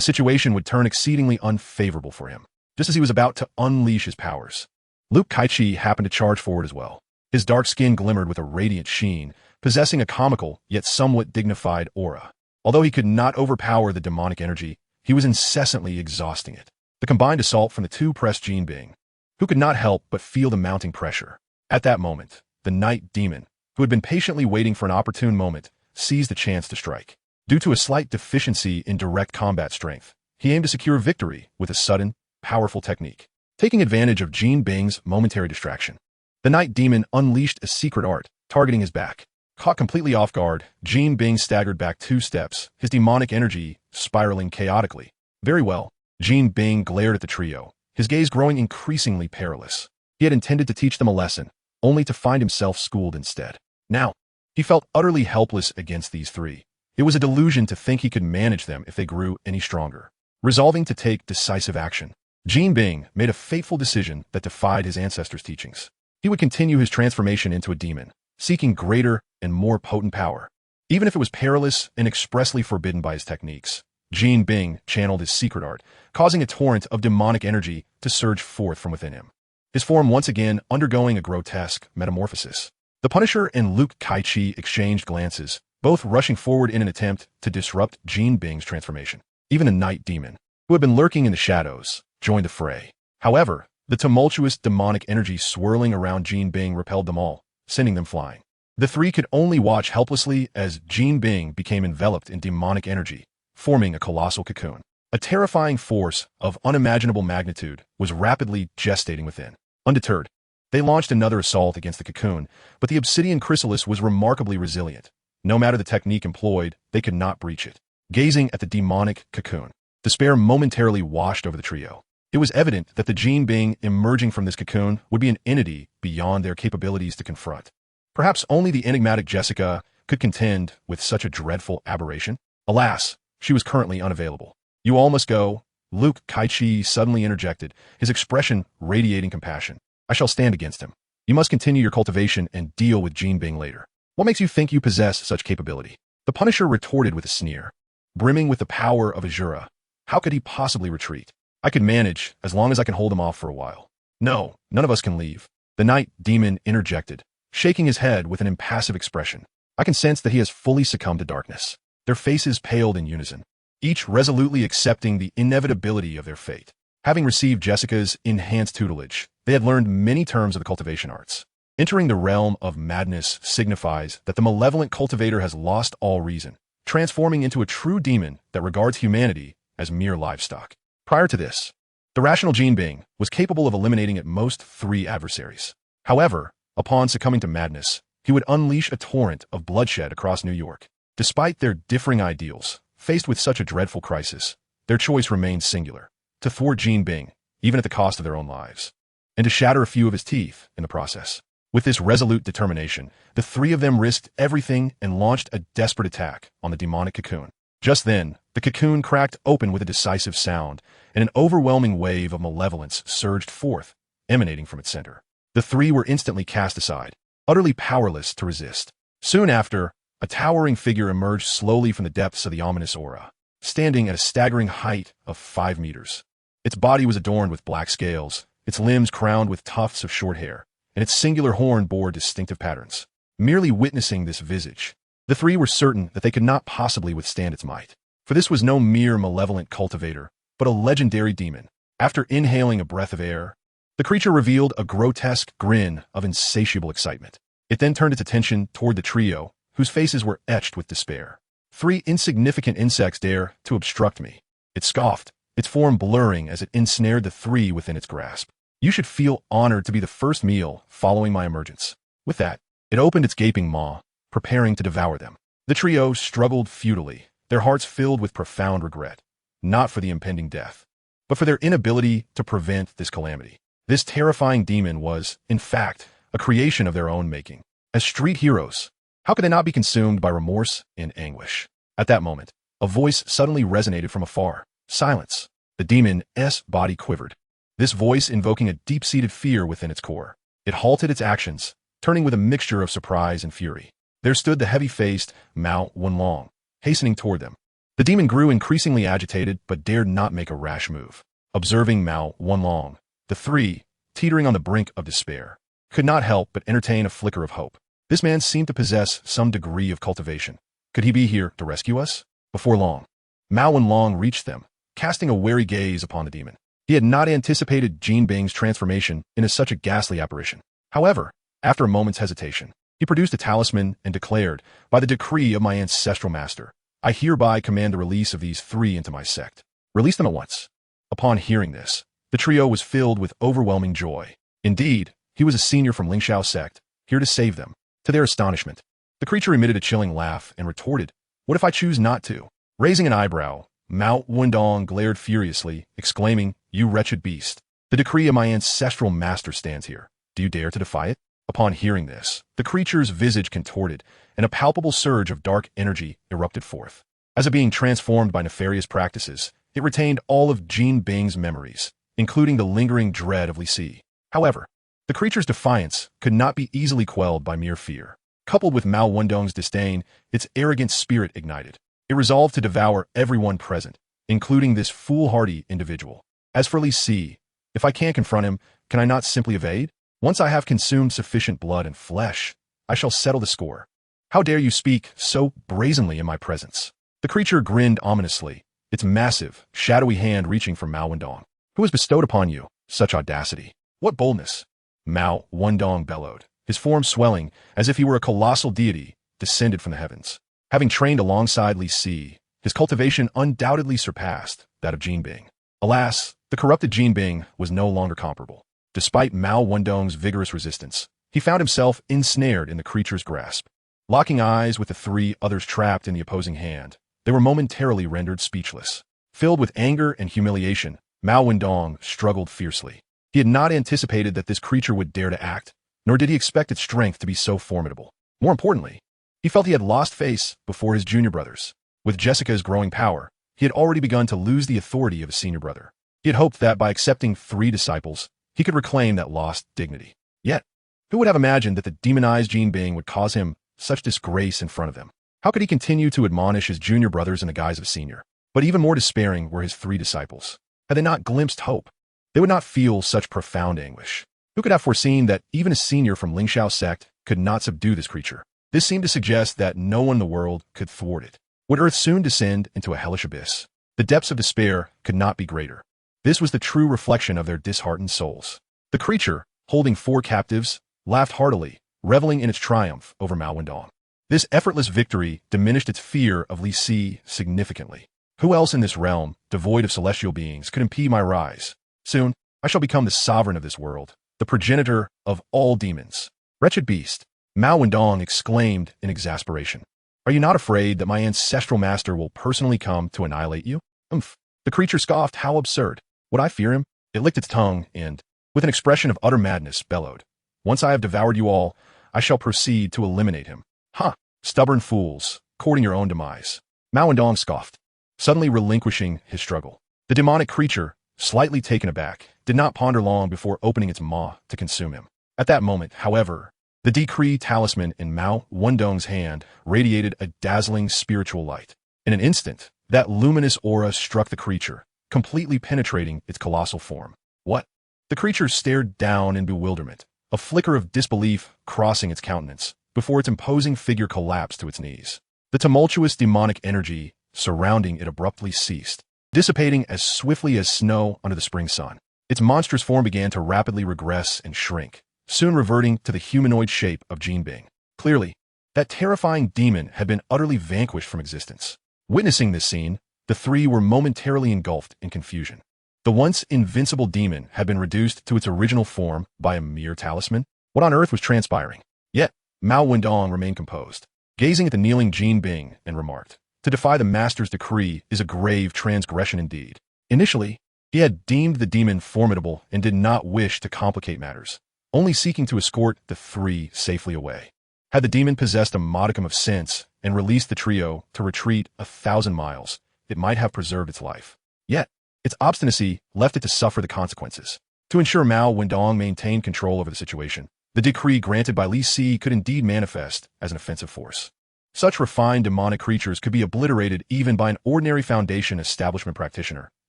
situation would turn exceedingly unfavorable for him. Just as he was about to unleash his powers, Luke Kaichi happened to charge forward as well. His dark skin glimmered with a radiant sheen, possessing a comical yet somewhat dignified aura. Although he could not overpower the demonic energy, he was incessantly exhausting it. The combined assault from the two pressed Jean Bing, who could not help but feel the mounting pressure. At that moment, the Night Demon, who had been patiently waiting for an opportune moment, seized the chance to strike. Due to a slight deficiency in direct combat strength, he aimed to secure victory with a sudden, powerful technique. Taking advantage of Jean Bing's momentary distraction, the Night Demon unleashed a secret art, targeting his back. Caught completely off guard, Jean Bing staggered back 2 steps, his demonic energy spiraling chaotically. Very well, Jean Bing glared at the trio, his gaze growing increasingly perilous. He had intended to teach them a lesson, only to find himself schooled instead. Now, he felt utterly helpless against these three. It was a delusion to think he could manage them if they grew any stronger. Resolving to take decisive action, Jean Bing made a fateful decision that defied his ancestors' teachings. He would continue his transformation into a demon, seeking greater and more potent power. Even if it was perilous and expressly forbidden by his techniques, Jean Bing channeled his secret art, causing a torrent of demonic energy to surge forth from within him. His form once again undergoing a grotesque metamorphosis. The Punisher and Luke Kaichi exchanged glances, both rushing forward in an attempt to disrupt Jean Bing's transformation. Even the Night Demon, who had been lurking in the shadows, joined the fray. However, the tumultuous demonic energy swirling around Jean Bing repelled them all, sending them flying. The three could only watch helplessly as Jean Bing became enveloped in demonic energy, forming a colossal cocoon. A terrifying force of unimaginable magnitude was rapidly gestating within. Undeterred, they launched another assault against the cocoon, but the obsidian chrysalis was remarkably resilient. No matter the technique employed, they could not breach it. Gazing at the demonic cocoon, despair momentarily washed over the trio. It was evident that the Jean Bing emerging from this cocoon would be an entity beyond their capabilities to confront. Perhaps only the enigmatic Jessica could contend with such a dreadful aberration. Alas, she was currently unavailable. "You all must go," Luke Kaichi suddenly interjected, his expression radiating compassion. "I shall stand against him. You must continue your cultivation and deal with Jean Bing later. What makes you think you possess such capability?" The Punisher retorted with a sneer. Brimming with the power of Azura, how could he possibly retreat? "I could manage, as long as I can hold him off for a while." No, none of us can leave. The night demon interjected, shaking his head with an impassive expression. I can sense that he has fully succumbed to darkness. Their faces paled in unison, each resolutely accepting the inevitability of their fate. Having received Jessica's enhanced tutelage, they had learned many terms of the cultivation arts. Entering the realm of madness signifies that the malevolent cultivator has lost all reason, transforming into a true demon that regards humanity as mere livestock. Prior to this, the rational Jin Bing was capable of eliminating at most 3 adversaries. However, upon succumbing to madness, he would unleash a torrent of bloodshed across New York. Despite their differing ideals, faced with such a dreadful crisis, their choice remained singular: to thwart Jin Bing, even at the cost of their own lives, and to shatter a few of his teeth in the process. With this resolute determination, the 3 of them risked everything and launched a desperate attack on the demonic cocoon. Just then, the cocoon cracked open with a decisive sound, and an overwhelming wave of malevolence surged forth, emanating from its center. The 3 were instantly cast aside, utterly powerless to resist. Soon after, a towering figure emerged slowly from the depths of the ominous aura, standing at a staggering height of 5 meters. Its body was adorned with black scales, its limbs crowned with tufts of short hair, and its singular horn bore distinctive patterns. Merely witnessing this visage, the 3 were certain that they could not possibly withstand its might. For this was no mere malevolent cultivator, but a legendary demon. After inhaling a breath of air, the creature revealed a grotesque grin of insatiable excitement. It then turned its attention toward the trio, whose faces were etched with despair. 3 insignificant insects dare to obstruct me. It scoffed, its form blurring as it ensnared the 3 within its grasp. You should feel honored to be the first meal following my emergence. With that, it opened its gaping maw, preparing to devour them. The trio struggled futilely, their hearts filled with profound regret, not for the impending death, but for their inability to prevent this calamity. This terrifying demon was, in fact, a creation of their own making. As street heroes, how could they not be consumed by remorse and anguish? At that moment, a voice suddenly resonated from afar. Silence. The demon's body quivered, this voice invoking a deep-seated fear within its core. It halted its actions, turning with a mixture of surprise and fury. There stood the heavy-faced Mao Wenlong, hastening toward them. The demon grew increasingly agitated but dared not make a rash move. Observing Mao Wenlong, the 3, teetering on the brink of despair, could not help but entertain a flicker of hope. This man seemed to possess some degree of cultivation. Could he be here to rescue us? Before long, Mao Wenlong reached them, casting a wary gaze upon the demon. He had not anticipated Jin Bing's transformation into such a ghastly apparition. However, after a moment's hesitation, he produced a talisman and declared, "By the decree of my ancestral master, I hereby command the release of these 3 into my sect. Release them at once." Upon hearing this, the trio was filled with overwhelming joy. Indeed, he was a senior from Lingxiao sect, here to save them. To their astonishment, the creature emitted a chilling laugh and retorted, "What if I choose not to?" Raising an eyebrow, Mao Wendong glared furiously, exclaiming, "You wretched beast! The decree of my ancestral master stands here. Do you dare to defy it?" Upon hearing this, the creature's visage contorted, and a palpable surge of dark energy erupted forth. As a being transformed by nefarious practices, it retained all of Jin Bing's memories, including the lingering dread of Li Si. However, the creature's defiance could not be easily quelled by mere fear. Coupled with Mao Wendong's disdain, its arrogant spirit ignited. It resolved to devour everyone present, including this foolhardy individual. As for Li Si, if I can't confront him, can I not simply evade? Once I have consumed sufficient blood and flesh, I shall settle the score. How dare you speak so brazenly in my presence? The creature grinned ominously, its massive, shadowy hand reaching for Mao Wendong. Who has bestowed upon you such audacity? What boldness? Mao Wendong bellowed, his form swelling as if he were a colossal deity descended from the heavens. Having trained alongside Li Si, his cultivation undoubtedly surpassed that of Jin Bing. Alas, the corrupted Jin Bing was no longer comparable. Despite Mao Wendong's vigorous resistance, he found himself ensnared in the creature's grasp. Locking eyes with the 3 others trapped in the opposing hand, they were momentarily rendered speechless. Filled with anger and humiliation, Mao Wendong struggled fiercely. He had not anticipated that this creature would dare to act, nor did he expect its strength to be so formidable. More importantly, he felt he had lost face before his junior brothers. With Jessica's growing power, he had already begun to lose the authority of his senior brother. He had hoped that by accepting 3 disciples, he could reclaim that lost dignity. Yet, who would have imagined that the demonized Jin Bing would cause him such disgrace in front of them? How could he continue to admonish his junior brothers in the guise of senior? But even more despairing were his 3 disciples. Had they not glimpsed hope? they would not feel such profound anguish. Who could have foreseen that even a senior from Lingxiao sect could not subdue this creature? This seemed to suggest that no one in the world could thwart it. Would Earth soon descend into a hellish abyss? The depths of despair could not be greater. This was the true reflection of their disheartened souls. The creature, holding 4 captives, laughed heartily, reveling in its triumph over Mao Wendong. This effortless victory diminished its fear of Li Si significantly. Who else in this realm, devoid of celestial beings, could impede my rise? Soon, I shall become the sovereign of this world, the progenitor of all demons. Wretched beast, Mao Wendong exclaimed in exasperation. Are you not afraid that my ancestral master will personally come to annihilate you? Umph. The creature scoffed. How absurd. Would I fear him? It licked its tongue and, with an expression of utter madness, bellowed. Once I have devoured you all, I shall proceed to eliminate him. Ha! Stubborn fools, courting your own demise. Mao Wendong scoffed, suddenly relinquishing his struggle. The demonic creature, slightly taken aback, did not ponder long before opening its maw to consume him. At that moment, however, the decree talisman in Mao Wendong's hand radiated a dazzling spiritual light. In an instant, that luminous aura struck the creature, completely penetrating its colossal form. What? The creature stared down in bewilderment, a flicker of disbelief crossing its countenance, before its imposing figure collapsed to its knees. The tumultuous demonic energy surrounding it abruptly ceased, dissipating as swiftly as snow under the spring sun. Its monstrous form began to rapidly regress and shrink, soon reverting to the humanoid shape of Jinbing. Clearly, that terrifying demon had been utterly vanquished from existence. Witnessing this scene, the 3 were momentarily engulfed in confusion. The once invincible demon had been reduced to its original form by a mere talisman. What on earth was transpiring? Yet, Mao Wendong remained composed, gazing at the kneeling Jinbing, and remarked, to defy the master's decree is a grave transgression indeed. Initially, he had deemed the demon formidable and did not wish to complicate matters, only seeking to escort the 3 safely away. Had the demon possessed a modicum of sense and released the trio to retreat 1,000 miles, it might have preserved its life. Yet, its obstinacy left it to suffer the consequences. To ensure Mao Wendong maintained control over the situation, the decree granted by Li Si could indeed manifest as an offensive force. Such refined demonic creatures could be obliterated even by an ordinary Foundation establishment practitioner,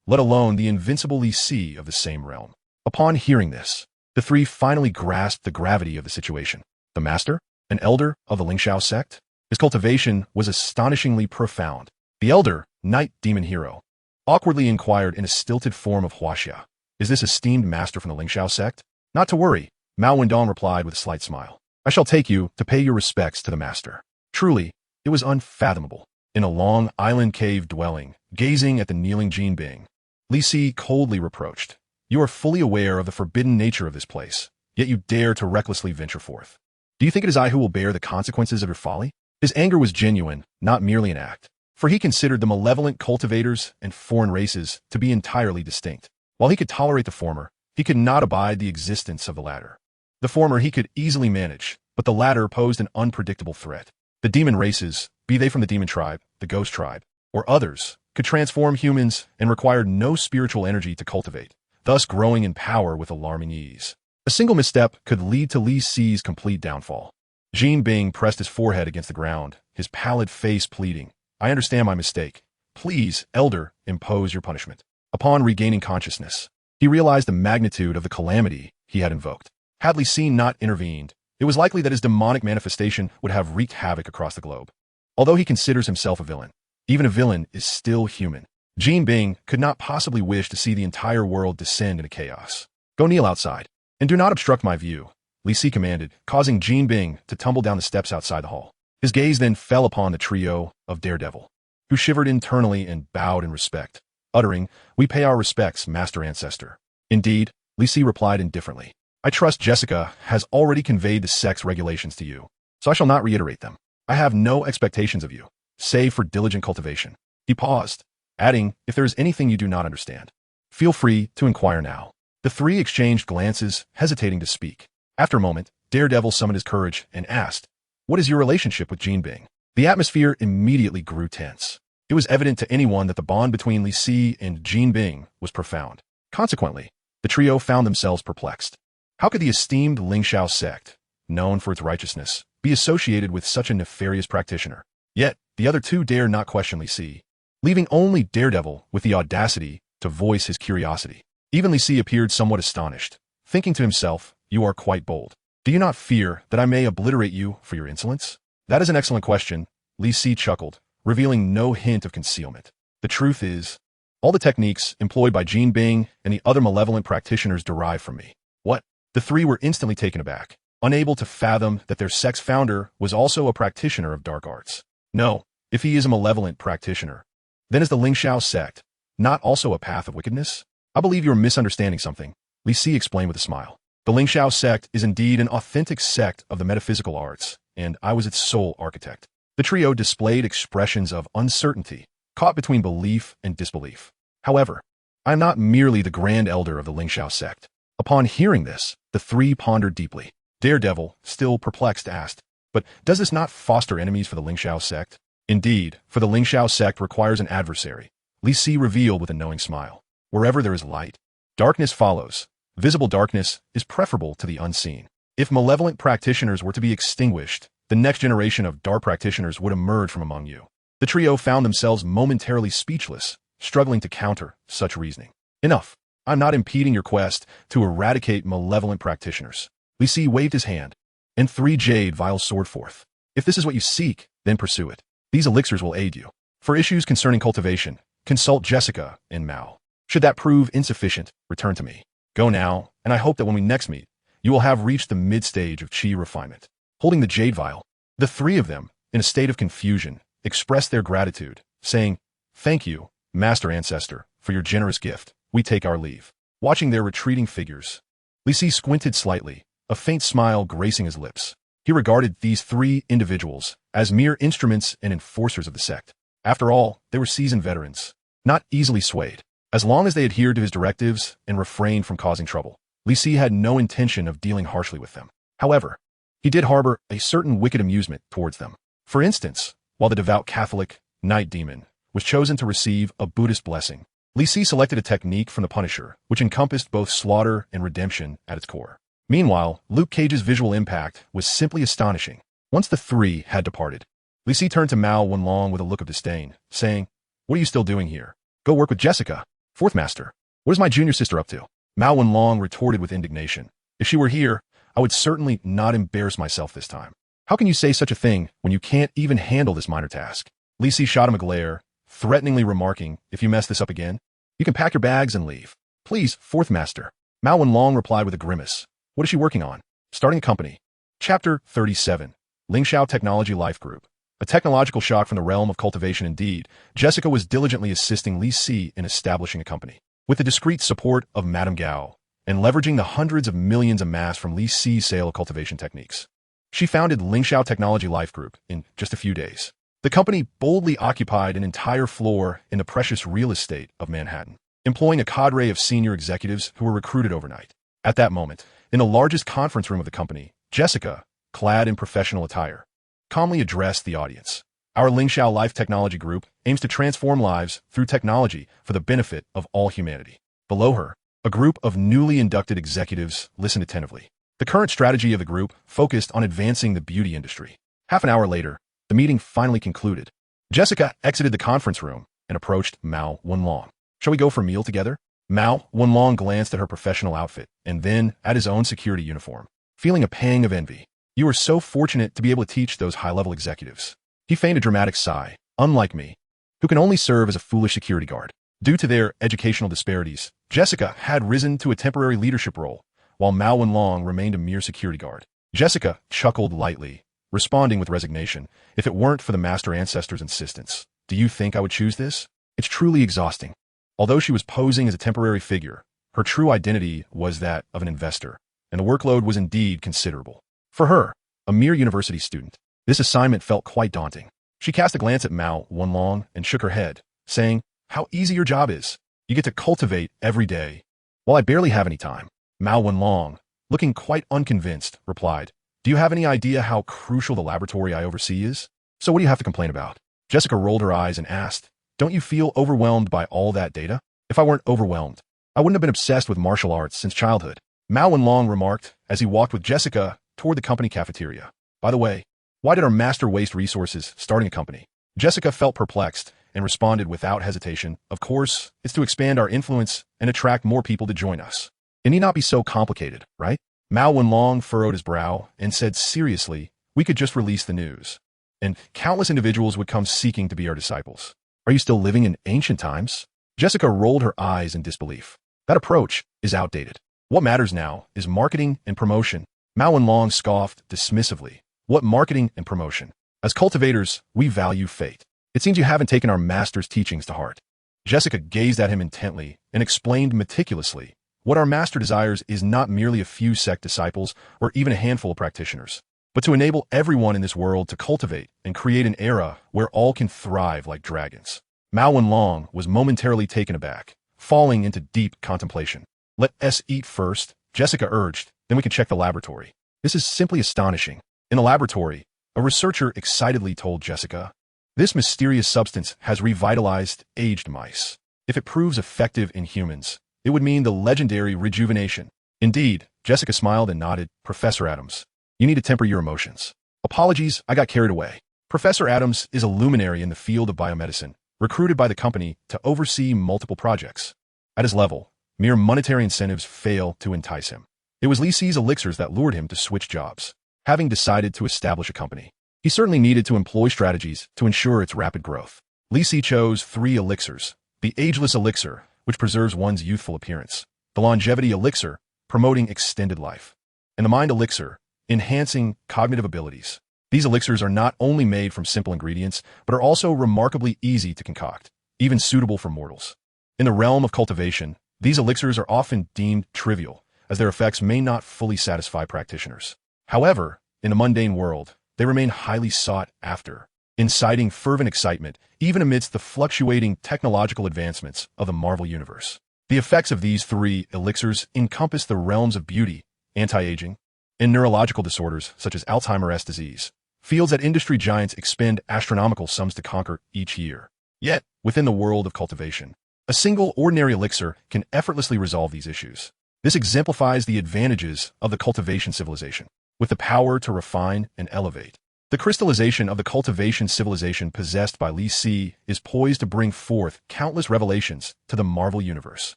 let alone the invincible Li Si of the same realm. Upon hearing this, the 3 finally grasped the gravity of the situation. The master, an elder of the Lingxiao sect? His cultivation was astonishingly profound. The elder, knight demon hero, awkwardly inquired in a stilted form of Huaxia, is this esteemed master from the Lingxiao sect? Not to worry, Mao Wendong replied with a slight smile. I shall take you to pay your respects to the master. Truly, it was unfathomable. In a long island cave dwelling, gazing at the kneeling Jinbing, Li Si coldly reproached. You are fully aware of the forbidden nature of this place, yet you dare to recklessly venture forth. Do you think it is I who will bear the consequences of your folly? His anger was genuine, not merely an act, for he considered the malevolent cultivators and foreign races to be entirely distinct. While he could tolerate the former, he could not abide the existence of the latter. The former he could easily manage, but the latter posed an unpredictable threat. The demon races, be they from the demon tribe, the ghost tribe, or others, could transform humans and required no spiritual energy to cultivate, thus growing in power with alarming ease. A single misstep could lead to Li Si's complete downfall. Jinbing pressed his forehead against the ground, his pallid face pleading, I understand my mistake. Please, elder, impose your punishment. Upon regaining consciousness, he realized the magnitude of the calamity he had invoked. Had Li Si not intervened, it was likely that his demonic manifestation would have wreaked havoc across the globe. Although he considers himself a villain, even a villain is still human. Jinbing could not possibly wish to see the entire world descend into chaos. Go kneel outside, and do not obstruct my view, Li Si commanded, causing Jinbing to tumble down the steps outside the hall. His gaze then fell upon the trio of Daredevil, who shivered internally and bowed in respect, uttering, We pay our respects, Master Ancestor. Indeed, Li Si replied indifferently. I trust Jessica has already conveyed the sex regulations to you, so I shall not reiterate them. I have no expectations of you, save for diligent cultivation. He paused, adding, If there is anything you do not understand, feel free to inquire now. The 3 exchanged glances, hesitating to speak. After a moment, Daredevil summoned his courage and asked, What is your relationship with Jinbing? The atmosphere immediately grew tense. It was evident to anyone that the bond between Li Si and Jinbing was profound. Consequently, the trio found themselves perplexed. How could the esteemed Lingxiao sect, known for its righteousness, be associated with such a nefarious practitioner? Yet, the other 2 dared not question Li Si, leaving only Daredevil with the audacity to voice his curiosity. Even Li Si appeared somewhat astonished, thinking to himself, "You are quite bold. Do you not fear that I may obliterate you for your insolence?" "That is an excellent question," Li Si chuckled, revealing no hint of concealment. "The truth is, all the techniques employed by Jean Bing and the other malevolent practitioners derive from me." "What?" The three were instantly taken aback, unable to fathom that their sect's founder was also a practitioner of dark arts. "No, if he is a malevolent practitioner, then is the Lingxiao sect not also a path of wickedness?" "I believe you are misunderstanding something," Li Si explained with a smile. "The Lingxiao sect is indeed an authentic sect of the metaphysical arts, and I was its sole architect." The trio displayed expressions of uncertainty, caught between belief and disbelief. "However, I am not merely the grand elder of the Lingxiao sect." Upon hearing this, the three pondered deeply. Daredevil, still perplexed, asked, "But does this not foster enemies for the Lingxiao sect?" "Indeed, for the Lingxiao sect requires an adversary," Li Si revealed with a knowing smile. "Wherever there is light, darkness follows. Visible darkness is preferable to the unseen. If malevolent practitioners were to be extinguished, the next generation of dark practitioners would emerge from among you." The trio found themselves momentarily speechless, struggling to counter such reasoning. "Enough. I'm not impeding your quest to eradicate malevolent practitioners." Li Si waved his hand, and 3 jade vials soared forth. "If this is what you seek, then pursue it. These elixirs will aid you. For issues concerning cultivation, consult Jessica and Mao. Should that prove insufficient, return to me. Go now, and I hope that when we next meet, you will have reached the mid-stage of chi refinement." Holding the jade vial, the three of them, in a state of confusion, expressed their gratitude, saying, "Thank you, Master Ancestor, for your generous gift. We take our leave." Watching their retreating figures, Li Si squinted slightly, a faint smile gracing his lips. He regarded these 3 individuals as mere instruments and enforcers of the sect. After all, they were seasoned veterans, not easily swayed. As long as they adhered to his directives and refrained from causing trouble, Li Si had no intention of dealing harshly with them. However, he did harbor a certain wicked amusement towards them. For instance, while the devout Catholic Night Demon was chosen to receive a Buddhist blessing, Li Si selected a technique from the Punisher, which encompassed both slaughter and redemption at its core. Meanwhile, Luke Cage's visual impact was simply astonishing. Once the 3 had departed, Li Si turned to Mao Wenlong with a look of disdain, saying, "What are you still doing here? Go work with Jessica. Fourth Master, what is my junior sister up to?" Mao Wenlong retorted with indignation. "If she were here, I would certainly not embarrass myself this time. How can you say such a thing when you can't even handle this minor task?" Li Si shot him a glare, threateningly remarking, "If you mess this up again, you can pack your bags and leave." "Please, Fourth Master." Mao Wenlong replied with a grimace. "What is she working on?" "Starting a company." Chapter 37. Lingxiao Technology Life Group. A technological shock from the realm of cultivation indeed, Jessica was diligently assisting Li Si in establishing a company. With the discreet support of Madame Gao, and leveraging the hundreds of millions amassed from Li Si's sale of cultivation techniques, she founded Lingxiao Technology Life Group in just a few days. The company boldly occupied an entire floor in the precious real estate of Manhattan, employing a cadre of senior executives who were recruited overnight. At that moment, in the largest conference room of the company, Jessica, clad in professional attire, calmly addressed the audience. "Our Lingxiao Life Technology Group aims to transform lives through technology for the benefit of all humanity." Below her, a group of newly inducted executives listened attentively. The current strategy of the group focused on advancing the beauty industry. Half an hour later, the meeting finally concluded. Jessica exited the conference room and approached Mao Wenlong. "Shall we go for a meal together?" Mao Wenlong glanced at her professional outfit and then at his own security uniform, feeling a pang of envy. "You are so fortunate to be able to teach those high-level executives." He feigned a dramatic sigh. "Unlike me, who can only serve as a foolish security guard." Due to their educational disparities, Jessica had risen to a temporary leadership role, while Mao Wenlong remained a mere security guard. Jessica chuckled lightly, responding with resignation. "If it weren't for the Master Ancestor's insistence, do you think I would choose this? It's truly exhausting." Although she was posing as a temporary figure, her true identity was that of an investor, and the workload was indeed considerable. For her, a mere university student, this assignment felt quite daunting. She cast a glance at Mao Wenlong and shook her head, saying, "How easy your job is. You get to cultivate every day." "Well, I barely have any time." Mao Wenlong, looking quite unconvinced, replied, "Do you have any idea how crucial the laboratory I oversee is? So what do you have to complain about?" Jessica rolled her eyes and asked, "Don't you feel overwhelmed by all that data?" "If I weren't overwhelmed, I wouldn't have been obsessed with martial arts since childhood," Mao Wenlong remarked as he walked with Jessica toward the company cafeteria. "By the way, why did our master waste resources starting a company?" Jessica felt perplexed and responded without hesitation, "Of course, it's to expand our influence and attract more people to join us. It need not be so complicated, right?" Mao Wenlong furrowed his brow and said seriously, "We could just release the news, and countless individuals would come seeking to be our disciples. Are you still living in ancient times?" Jessica rolled her eyes in disbelief. "That approach is outdated. What matters now is marketing and promotion." Mao Wenlong scoffed dismissively. "What marketing and promotion? As cultivators, we value fate. It seems you haven't taken our master's teachings to heart." Jessica gazed at him intently and explained meticulously, "What our master desires is not merely a few sect disciples or even a handful of practitioners, but to enable everyone in this world to cultivate and create an era where all can thrive like dragons." Mao Wenlong was momentarily taken aback, falling into deep contemplation. "Let us eat first," Jessica urged, "then we can check the laboratory." "This is simply astonishing." In the laboratory, a researcher excitedly told Jessica, "This mysterious substance has revitalized aged mice. If it proves effective in humans, it would mean the legendary rejuvenation." "Indeed," Jessica smiled and nodded. "Professor Adams, you need to temper your emotions." "Apologies, I got carried away." Professor Adams is a luminary in the field of biomedicine, recruited by the company to oversee multiple projects. At his level, mere monetary incentives fail to entice him. It was Li Si's elixirs that lured him to switch jobs. Having decided to establish a company, he certainly needed to employ strategies to ensure its rapid growth. Li Si chose 3 elixirs: the ageless elixir, which preserves one's youthful appearance; the longevity elixir, promoting extended life; and the mind elixir, enhancing cognitive abilities. These elixirs are not only made from simple ingredients, but are also remarkably easy to concoct, even suitable for mortals. In the realm of cultivation, these elixirs are often deemed trivial, as their effects may not fully satisfy practitioners. However, in the mundane world, they remain highly sought after, inciting fervent excitement even amidst the fluctuating technological advancements of the Marvel Universe. The effects of these 3 elixirs encompass the realms of beauty, anti-aging, and neurological disorders such as Alzheimer's disease, fields that industry giants expend astronomical sums to conquer each year. Yet, within the world of cultivation, a single ordinary elixir can effortlessly resolve these issues. This exemplifies the advantages of the cultivation civilization, with the power to refine and elevate. The crystallization of the cultivation civilization possessed by Li Si is poised to bring forth countless revelations to the Marvel Universe.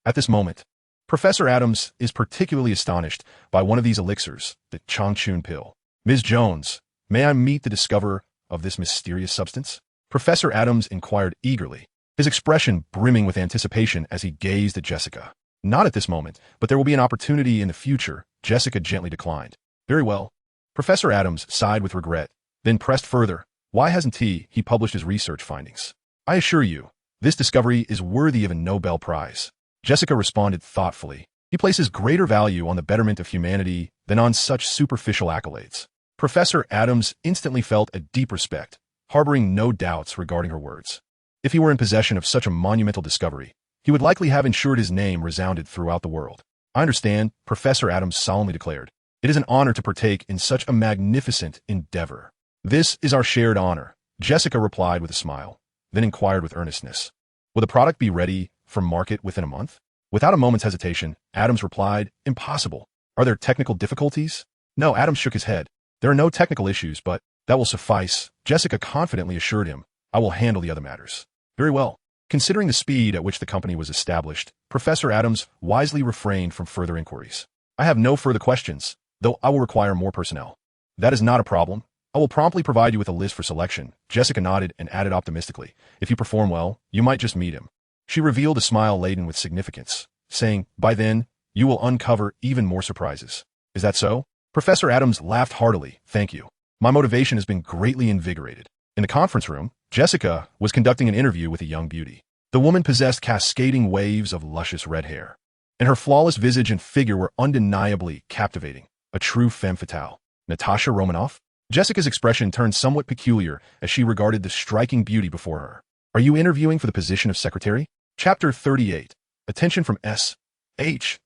At this moment, Professor Adams is particularly astonished by one of these elixirs, the Changchun pill. "Ms. Jones, may I meet the discoverer of this mysterious substance?" Professor Adams inquired eagerly, his expression brimming with anticipation as he gazed at Jessica. "Not at this moment, but there will be an opportunity in the future," Jessica gently declined. "Very well." Professor Adams sighed with regret, then pressed further. "Why hasn't he published his research findings? I assure you, this discovery is worthy of a Nobel Prize." Jessica responded thoughtfully. "He places greater value on the betterment of humanity than on such superficial accolades." Professor Adams instantly felt a deep respect, harboring no doubts regarding her words. If he were in possession of such a monumental discovery, he would likely have ensured his name resounded throughout the world. "I understand," Professor Adams solemnly declared. "It is an honor to partake in such a magnificent endeavor." "This is our shared honor," Jessica replied with a smile, then inquired with earnestness, "Will the product be ready for market within a month?" Without a moment's hesitation, Adams replied, "Impossible." "Are there technical difficulties?" "No," Adams shook his head. "There are no technical issues, but that will suffice," Jessica confidently assured him. "I will handle the other matters." "Very well." Considering the speed at which the company was established, Professor Adams wisely refrained from further inquiries. "I have no further questions, though I will require more personnel." "That is not a problem. I will promptly provide you with a list for selection." Jessica nodded and added optimistically, "If you perform well, you might just meet him." She revealed a smile laden with significance, saying, "By then, you will uncover even more surprises." "Is that so?" Professor Adams laughed heartily. "Thank you. My motivation has been greatly invigorated." In the conference room, Jessica was conducting an interview with a young beauty. The woman possessed cascading waves of luscious red hair, and her flawless visage and figure were undeniably captivating, a true femme fatale. "Natasha Romanoff?" Jessica's expression turned somewhat peculiar as she regarded the striking beauty before her. "Are you interviewing for the position of secretary?" Chapter 38. Attention from S.H.I.E.L.D.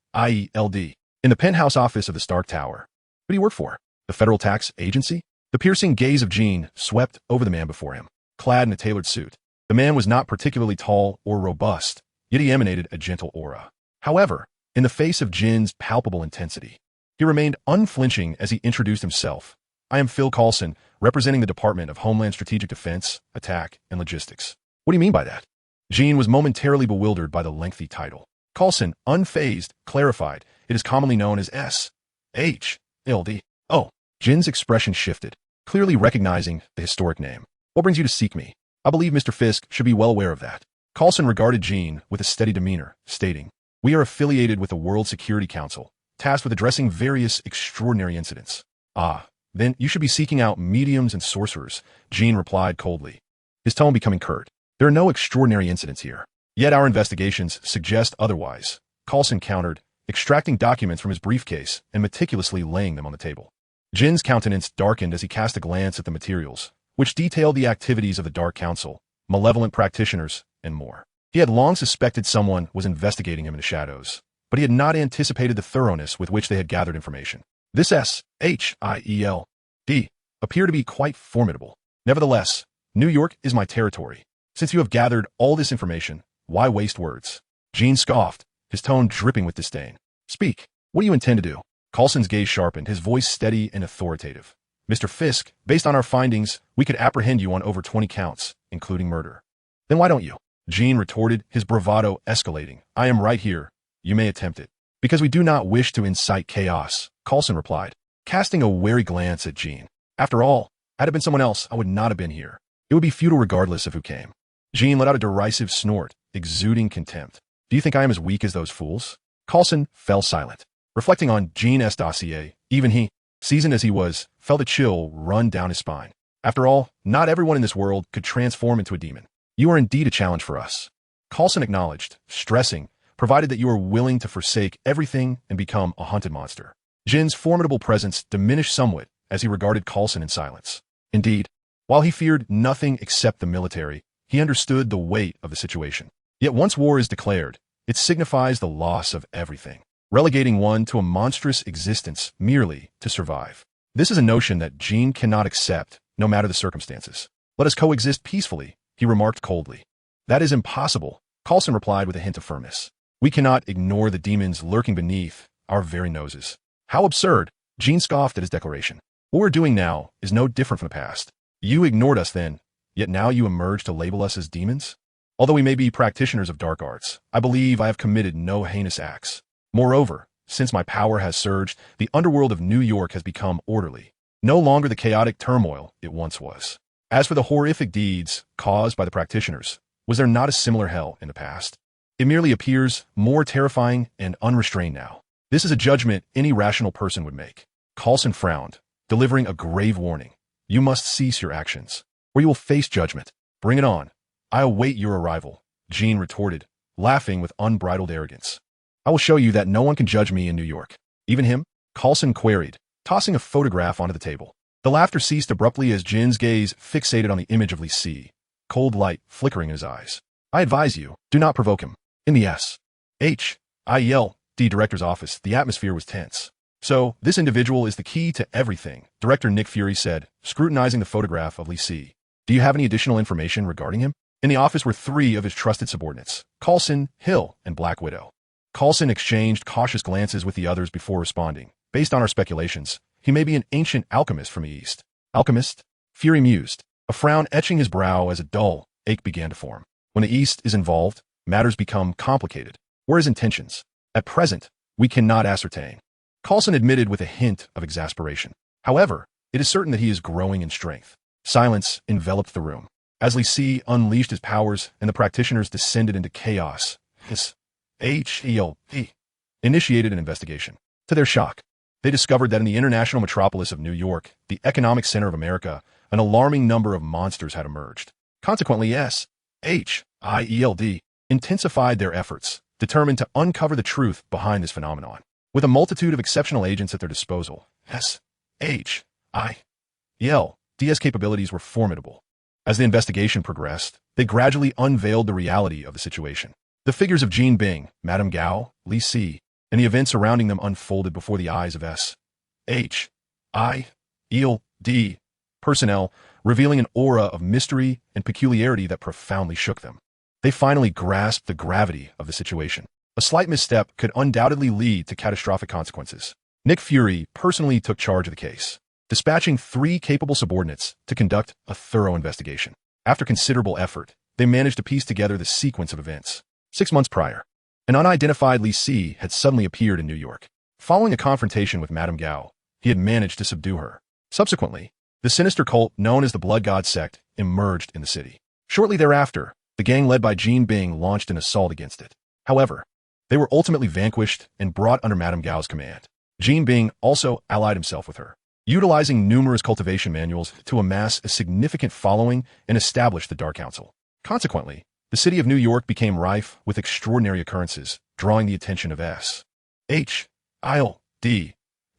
In the penthouse office of the Stark Tower. What do you work for? The Federal Tax Agency? The piercing gaze of Jean swept over the man before him, clad in a tailored suit. The man was not particularly tall or robust, yet he emanated a gentle aura. However, in the face of Jin's palpable intensity, he remained unflinching as he introduced himself. "I am Phil Coulson, representing the Department of Homeland Strategic Defense, Attack, and Logistics." What do you mean by that? Jean was momentarily bewildered by the lengthy title. Coulson, unfazed, clarified, it is commonly known as S.H.L.D. Oh, Jin's expression shifted, clearly recognizing the historic name. What brings you to seek me? I believe Mr. Fisk should be well aware of that. Coulson regarded Jean with a steady demeanor, stating, we are affiliated with the World Security Council, tasked with addressing various extraordinary incidents. Ah, then you should be seeking out mediums and sorcerers, Jean replied coldly, his tone becoming curt. There are no extraordinary incidents here. Yet our investigations suggest otherwise, Coulson countered, extracting documents from his briefcase and meticulously laying them on the table. Jin's countenance darkened as he cast a glance at the materials, which detailed the activities of the Dark Council, malevolent practitioners, and more. He had long suspected someone was investigating him in the shadows, but he had not anticipated the thoroughness with which they had gathered information. This S.H.I.E.L.D. appeared to be quite formidable. Nevertheless, New York is my territory. Since you have gathered all this information, why waste words? Jean scoffed, his tone dripping with disdain. Speak. What do you intend to do? Coulson's gaze sharpened, his voice steady and authoritative. Mr. Fisk, based on our findings, we could apprehend you on over 20 counts, including murder. Then why don't you? Jean retorted, his bravado escalating. I am right here. You may attempt it. Because we do not wish to incite chaos, Coulson replied, casting a wary glance at Jean. After all, had it been someone else, I would not have been here. It would be futile regardless of who came. Jean let out a derisive snort, exuding contempt. Do you think I am as weak as those fools? Coulson fell silent. Reflecting on Jean's dossier, even he, seasoned as he was, felt a chill run down his spine. After all, not everyone in this world could transform into a demon. You are indeed a challenge for us. Coulson acknowledged, stressing, provided that you are willing to forsake everything and become a hunted monster. Jin's formidable presence diminished somewhat as he regarded Coulson in silence. Indeed, while he feared nothing except the military, he understood the weight of the situation. Yet once war is declared, it signifies the loss of everything, relegating one to a monstrous existence merely to survive. This is a notion that Jean cannot accept, no matter the circumstances. Let us coexist peacefully, he remarked coldly. That is impossible, Coulson replied with a hint of firmness. We cannot ignore the demons lurking beneath our very noses. How absurd, Jean scoffed at his declaration. What we're doing now is no different from the past. You ignored us then, yet now you emerge to label us as demons? Although we may be practitioners of dark arts, I believe I have committed no heinous acts. Moreover, since my power has surged, the underworld of New York has become orderly, no longer the chaotic turmoil it once was. As for the horrific deeds caused by the practitioners, was there not a similar hell in the past? It merely appears more terrifying and unrestrained now. This is a judgment any rational person would make. Coulson frowned, delivering a grave warning. You must cease your actions, or you will face judgment. Bring it on. I await your arrival, Jean retorted, laughing with unbridled arrogance. I will show you that no one can judge me in New York. Even him? Coulson queried, tossing a photograph onto the table. The laughter ceased abruptly as Jin's gaze fixated on the image of Li Si, cold light flickering in his eyes. I advise you, do not provoke him. In the S.H.I.E.L.D. director's office, the atmosphere was tense. So, this individual is the key to everything, Director Nick Fury said, scrutinizing the photograph of Li Si. Do you have any additional information regarding him? In the office were three of his trusted subordinates, Coulson, Hill, and Black Widow. Coulson exchanged cautious glances with the others before responding. Based on our speculations, he may be an ancient alchemist from the East. Alchemist? Fury mused, a frown etching his brow as a dull ache began to form. When the East is involved, matters become complicated. What are his intentions? At present, we cannot ascertain. Coulson admitted with a hint of exasperation. However, it is certain that he is growing in strength. Silence enveloped the room. As Li Si unleashed his powers and the practitioners descended into chaos, his H.E.L.D. initiated an investigation. To their shock, they discovered that in the international metropolis of New York, the economic center of America, an alarming number of monsters had emerged. Consequently, S.H.I.E.L.D. intensified their efforts, determined to uncover the truth behind this phenomenon. With a multitude of exceptional agents at their disposal, S.H.I.E.L.D.'s capabilities were formidable. As the investigation progressed, they gradually unveiled the reality of the situation. The figures of Jean Bing, Madame Gao, Li Si, and the events surrounding them unfolded before the eyes of S.H.I.E.L.D. personnel, revealing an aura of mystery and peculiarity that profoundly shook them. They finally grasped the gravity of the situation. A slight misstep could undoubtedly lead to catastrophic consequences. Nick Fury personally took charge of the case, dispatching 3 capable subordinates to conduct a thorough investigation. After considerable effort, they managed to piece together the sequence of events. 6 months prior, an unidentified Li Si had suddenly appeared in New York. Following a confrontation with Madame Gao, he had managed to subdue her. Subsequently, the sinister cult known as the Blood God sect emerged in the city. Shortly thereafter, the gang led by Jean Bing launched an assault against it. However, they were ultimately vanquished and brought under Madame Gao's command. Jean Bing also allied himself with her, utilizing numerous cultivation manuals to amass a significant following and establish the Dark Council. Consequently, the city of New York became rife with extraordinary occurrences, drawing the attention of S.H.I.L.D.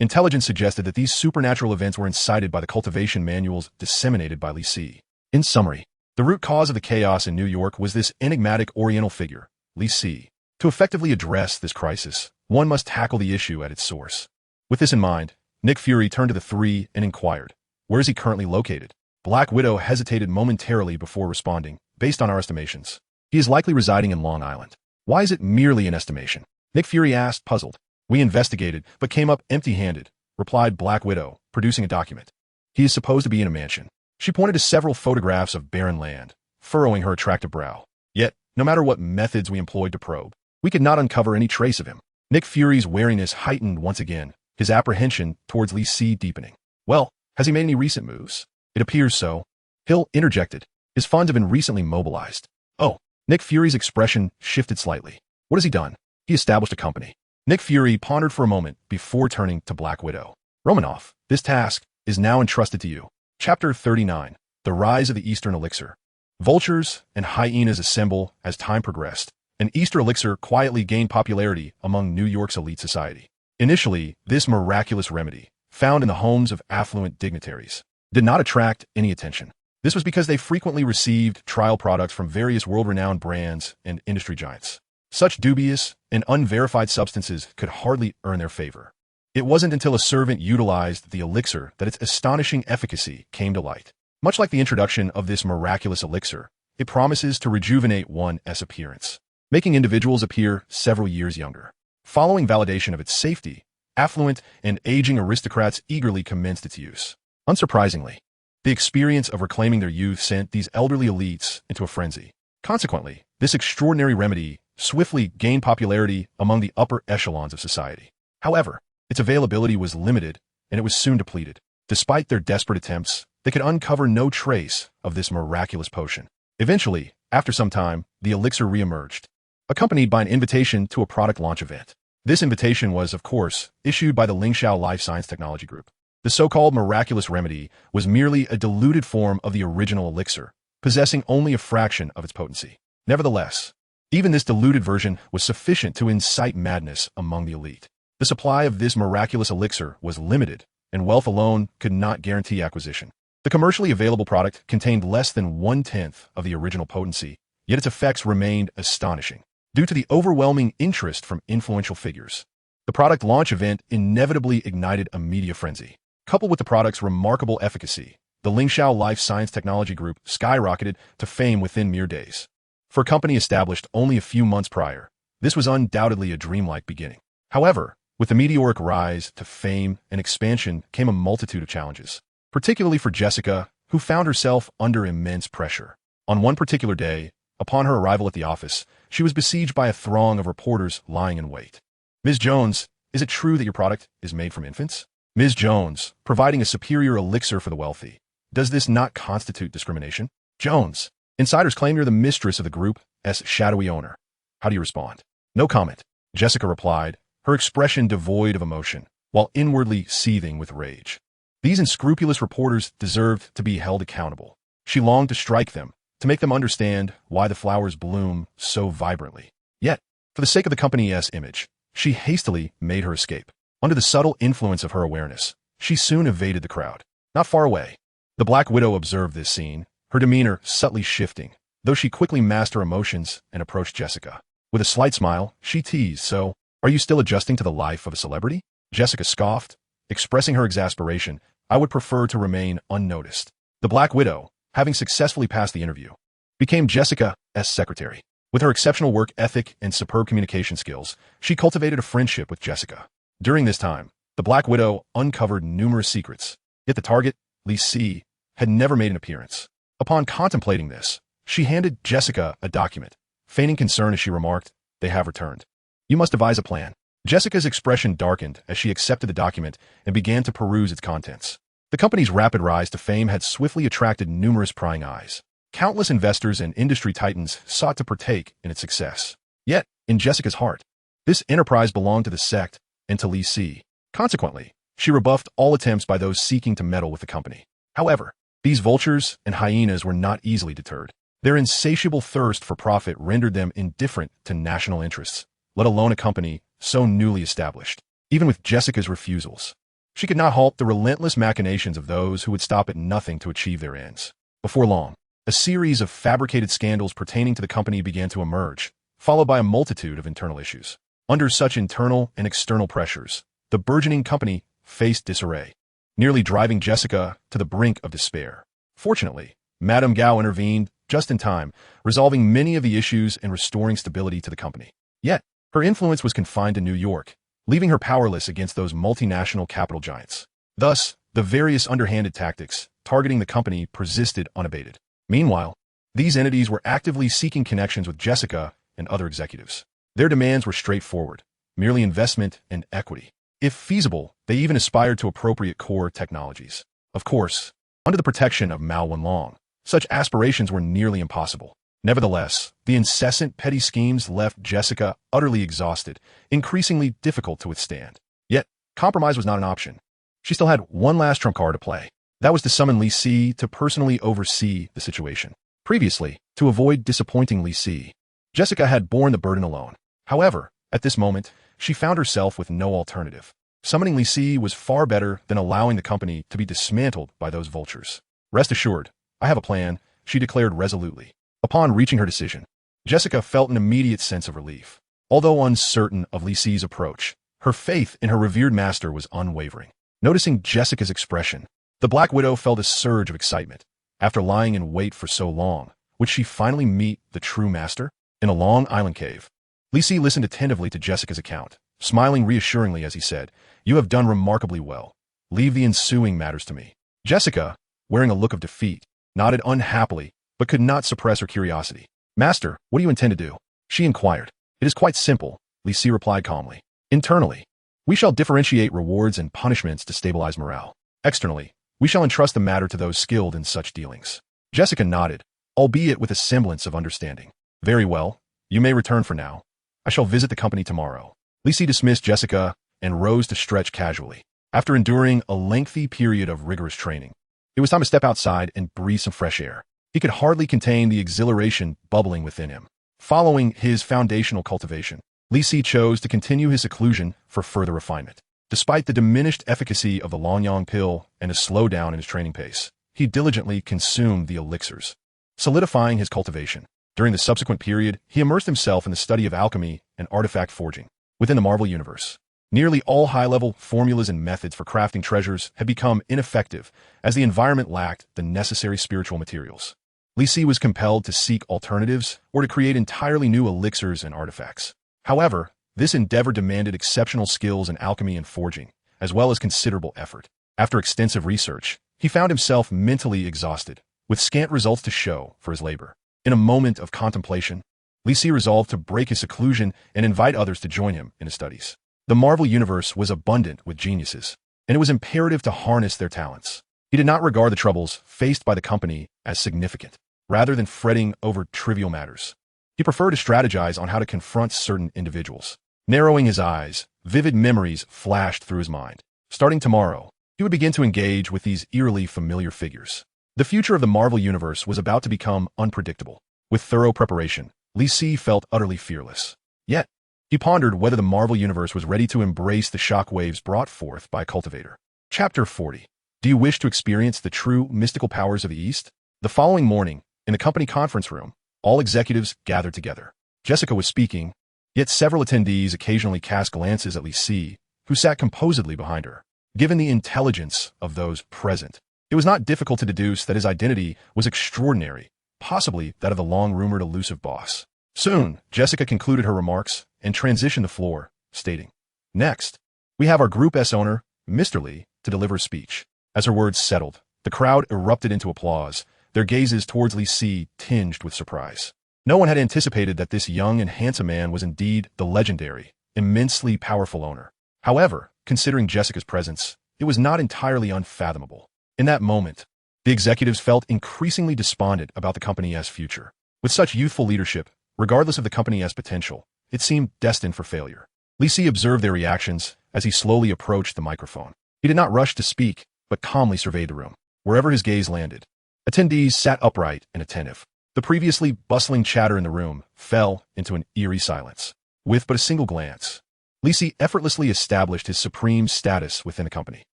Intelligence suggested that these supernatural events were incited by the cultivation manuals disseminated by Li Si. In summary, the root cause of the chaos in New York was this enigmatic Oriental figure, Li Si. To effectively address this crisis, one must tackle the issue at its source. With this in mind, Nick Fury turned to the three and inquired, "Where is he currently located?" Black Widow hesitated momentarily before responding, "Based on our estimations, he is likely residing in Long Island." "Why is it merely an estimation?" Nick Fury asked, puzzled. "We investigated, but came up empty-handed," replied Black Widow, producing a document. "He is supposed to be in a mansion." She pointed to several photographs of barren land, furrowing her attractive brow. Yet, no matter what methods we employed to probe, we could not uncover any trace of him. Nick Fury's wariness heightened once again, his apprehension towards Li Si deepening. "Well, has he made any recent moves?" "It appears so." Hill interjected. "His funds have been recently mobilized." "Oh." Nick Fury's expression shifted slightly. "What has he done?" "He established a company." Nick Fury pondered for a moment before turning to Black Widow. "Romanoff, this task is now entrusted to you." Chapter 39. The Rise of the Eastern Elixir. Vultures and hyenas assemble as time progressed. An Easter elixir quietly gained popularity among New York's elite society. Initially, this miraculous remedy, found in the homes of affluent dignitaries, did not attract any attention. This was because they frequently received trial products from various world-renowned brands and industry giants. Such dubious and unverified substances could hardly earn their favor. It wasn't until a servant utilized the elixir that its astonishing efficacy came to light. Much like the introduction of this miraculous elixir, it promises to rejuvenate one's appearance, making individuals appear several years younger. Following validation of its safety, affluent and aging aristocrats eagerly commenced its use. Unsurprisingly, the experience of reclaiming their youth sent these elderly elites into a frenzy. Consequently, this extraordinary remedy swiftly gained popularity among the upper echelons of society. However, its availability was limited, and it was soon depleted. Despite their desperate attempts, they could uncover no trace of this miraculous potion. Eventually, after some time, the elixir reemerged, accompanied by an invitation to a product launch event. This invitation was, of course, issued by the Lingxiao Life Science Technology Group. The so-called miraculous remedy was merely a diluted form of the original elixir, possessing only a fraction of its potency. Nevertheless, even this diluted version was sufficient to incite madness among the elite. The supply of this miraculous elixir was limited, and wealth alone could not guarantee acquisition. The commercially available product contained less than 1/10 of the original potency, yet its effects remained astonishing. Due to the overwhelming interest from influential figures, the product launch event inevitably ignited a media frenzy. Coupled with the product's remarkable efficacy, the Lingxiao Life Science Technology Group skyrocketed to fame within mere days. For a company established only a few months prior, this was undoubtedly a dreamlike beginning. However, with the meteoric rise to fame and expansion came a multitude of challenges, particularly for Jessica, who found herself under immense pressure. On one particular day, upon her arrival at the office, she was besieged by a throng of reporters lying in wait. "Ms. Jones, is it true that your product is made from infants?" "Ms. Jones, providing a superior elixir for the wealthy. Does this not constitute discrimination?" "Jones, insiders claim you're the mistress of the group's shadowy owner. How do you respond?" "No comment," Jessica replied, her expression devoid of emotion, while inwardly seething with rage. These unscrupulous reporters deserved to be held accountable. She longed to strike them, to make them understand why the flowers bloom so vibrantly. Yet, for the sake of the company's image, she hastily made her escape. Under the subtle influence of her awareness, she soon evaded the crowd. Not far away, the Black Widow observed this scene, her demeanor subtly shifting, though she quickly masked her emotions and approached Jessica. With a slight smile, she teased, "So, are you still adjusting to the life of a celebrity?" Jessica scoffed, expressing her exasperation. "I would prefer to remain unnoticed." The Black Widow, having successfully passed the interview, became Jessica's secretary. With her exceptional work ethic and superb communication skills, she cultivated a friendship with Jessica. During this time, the Black Widow uncovered numerous secrets, yet the target, Li Si, had never made an appearance. Upon contemplating this, She handed Jessica a document, feigning concern as she remarked, "They have returned. You must devise a plan." Jessica's expression darkened as she accepted the document and began to peruse its contents. The company's rapid rise to fame had swiftly attracted numerous prying eyes. Countless investors and industry titans sought to partake in its success. Yet, in Jessica's heart, this enterprise belonged to the sect and to Li Si. Consequently, she rebuffed all attempts by those seeking to meddle with the company. However, these vultures and hyenas were not easily deterred. Their insatiable thirst for profit rendered them indifferent to national interests, let alone a company so newly established. Even with Jessica's refusals, she could not halt the relentless machinations of those who would stop at nothing to achieve their ends. Before long, a series of fabricated scandals pertaining to the company began to emerge, followed by a multitude of internal issues. Under such internal and external pressures, the burgeoning company faced disarray, nearly driving Jessica to the brink of despair. Fortunately, Madame Gao intervened just in time, resolving many of the issues and restoring stability to the company. Yet, her influence was confined to New York, leaving her powerless against those multinational capital giants. Thus, the various underhanded tactics targeting the company persisted unabated. Meanwhile, these entities were actively seeking connections with Jessica and other executives. Their demands were straightforward, merely investment and equity. If feasible, they even aspired to appropriate core technologies. Of course, under the protection of Mao Wenlong, such aspirations were nearly impossible. Nevertheless, the incessant petty schemes left Jessica utterly exhausted, increasingly difficult to withstand. Yet, compromise was not an option. She still had one last trump card to play. That was to summon Li Si to personally oversee the situation. Previously, to avoid disappointing Li Si, Jessica had borne the burden alone. However, at this moment, she found herself with no alternative. Summoning Li Si was far better than allowing the company to be dismantled by those vultures. "Rest assured, I have a plan," she declared resolutely. Upon reaching her decision, Jessica felt an immediate sense of relief. Although uncertain of Li Si's approach, her faith in her revered master was unwavering. Noticing Jessica's expression, the Black Widow felt a surge of excitement. After lying in wait for so long, would she finally meet the true master? In a long island cave, Li Si listened attentively to Jessica's account, smiling reassuringly as he said, "You have done remarkably well. Leave the ensuing matters to me." Jessica, wearing a look of defeat, nodded unhappily, but could not suppress her curiosity. "Master, what do you intend to do?" she inquired. "It is quite simple," Li Si replied calmly. "Internally, we shall differentiate rewards and punishments to stabilize morale. Externally, we shall entrust the matter to those skilled in such dealings." Jessica nodded, albeit with a semblance of understanding. "Very well, you may return for now. I shall visit the company tomorrow." Li Si dismissed Jessica and rose to stretch casually. After enduring a lengthy period of rigorous training, it was time to step outside and breathe some fresh air. He could hardly contain the exhilaration bubbling within him. Following his foundational cultivation, Li Si chose to continue his seclusion for further refinement. Despite the diminished efficacy of the Longyang pill and a slowdown in his training pace, he diligently consumed the elixirs, solidifying his cultivation. During the subsequent period, he immersed himself in the study of alchemy and artifact forging. Within the Marvel Universe, nearly all high-level formulas and methods for crafting treasures had become ineffective as the environment lacked the necessary spiritual materials. Li Si was compelled to seek alternatives or to create entirely new elixirs and artifacts. However, this endeavor demanded exceptional skills in alchemy and forging, as well as considerable effort. After extensive research, he found himself mentally exhausted, with scant results to show for his labor. In a moment of contemplation, Li Si resolved to break his seclusion and invite others to join him in his studies. The Marvel Universe was abundant with geniuses, and it was imperative to harness their talents. He did not regard the troubles faced by the company as significant, rather than fretting over trivial matters. He preferred to strategize on how to confront certain individuals. Narrowing his eyes, vivid memories flashed through his mind. Starting tomorrow, he would begin to engage with these eerily familiar figures. The future of the Marvel Universe was about to become unpredictable. With thorough preparation, Li Si felt utterly fearless. Yet, he pondered whether the Marvel Universe was ready to embrace the shockwaves brought forth by Cultivator. Chapter 40. Do you wish to experience the true mystical powers of the East? The following morning, in the company conference room, all executives gathered together. Jessica was speaking, yet several attendees occasionally cast glances at Li Si, who sat composedly behind her. Given the intelligence of those present, it was not difficult to deduce that his identity was extraordinary, possibly that of the long-rumored elusive boss. Soon, Jessica concluded her remarks and transitioned the floor, stating, "Next, we have our Group S owner, Mr. Li, to deliver a speech." As her words settled, the crowd erupted into applause, their gazes towards Li Si tinged with surprise. No one had anticipated that this young and handsome man was indeed the legendary, immensely powerful owner. However, considering Jessica's presence, it was not entirely unfathomable. In that moment, the executives felt increasingly despondent about the company's future. With such youthful leadership, regardless of the company's potential, it seemed destined for failure. Li Si observed their reactions as he slowly approached the microphone. He did not rush to speak, but calmly surveyed the room. Wherever his gaze landed, attendees sat upright and attentive. The previously bustling chatter in the room fell into an eerie silence. With but a single glance, Li Si effortlessly established his supreme status within the company.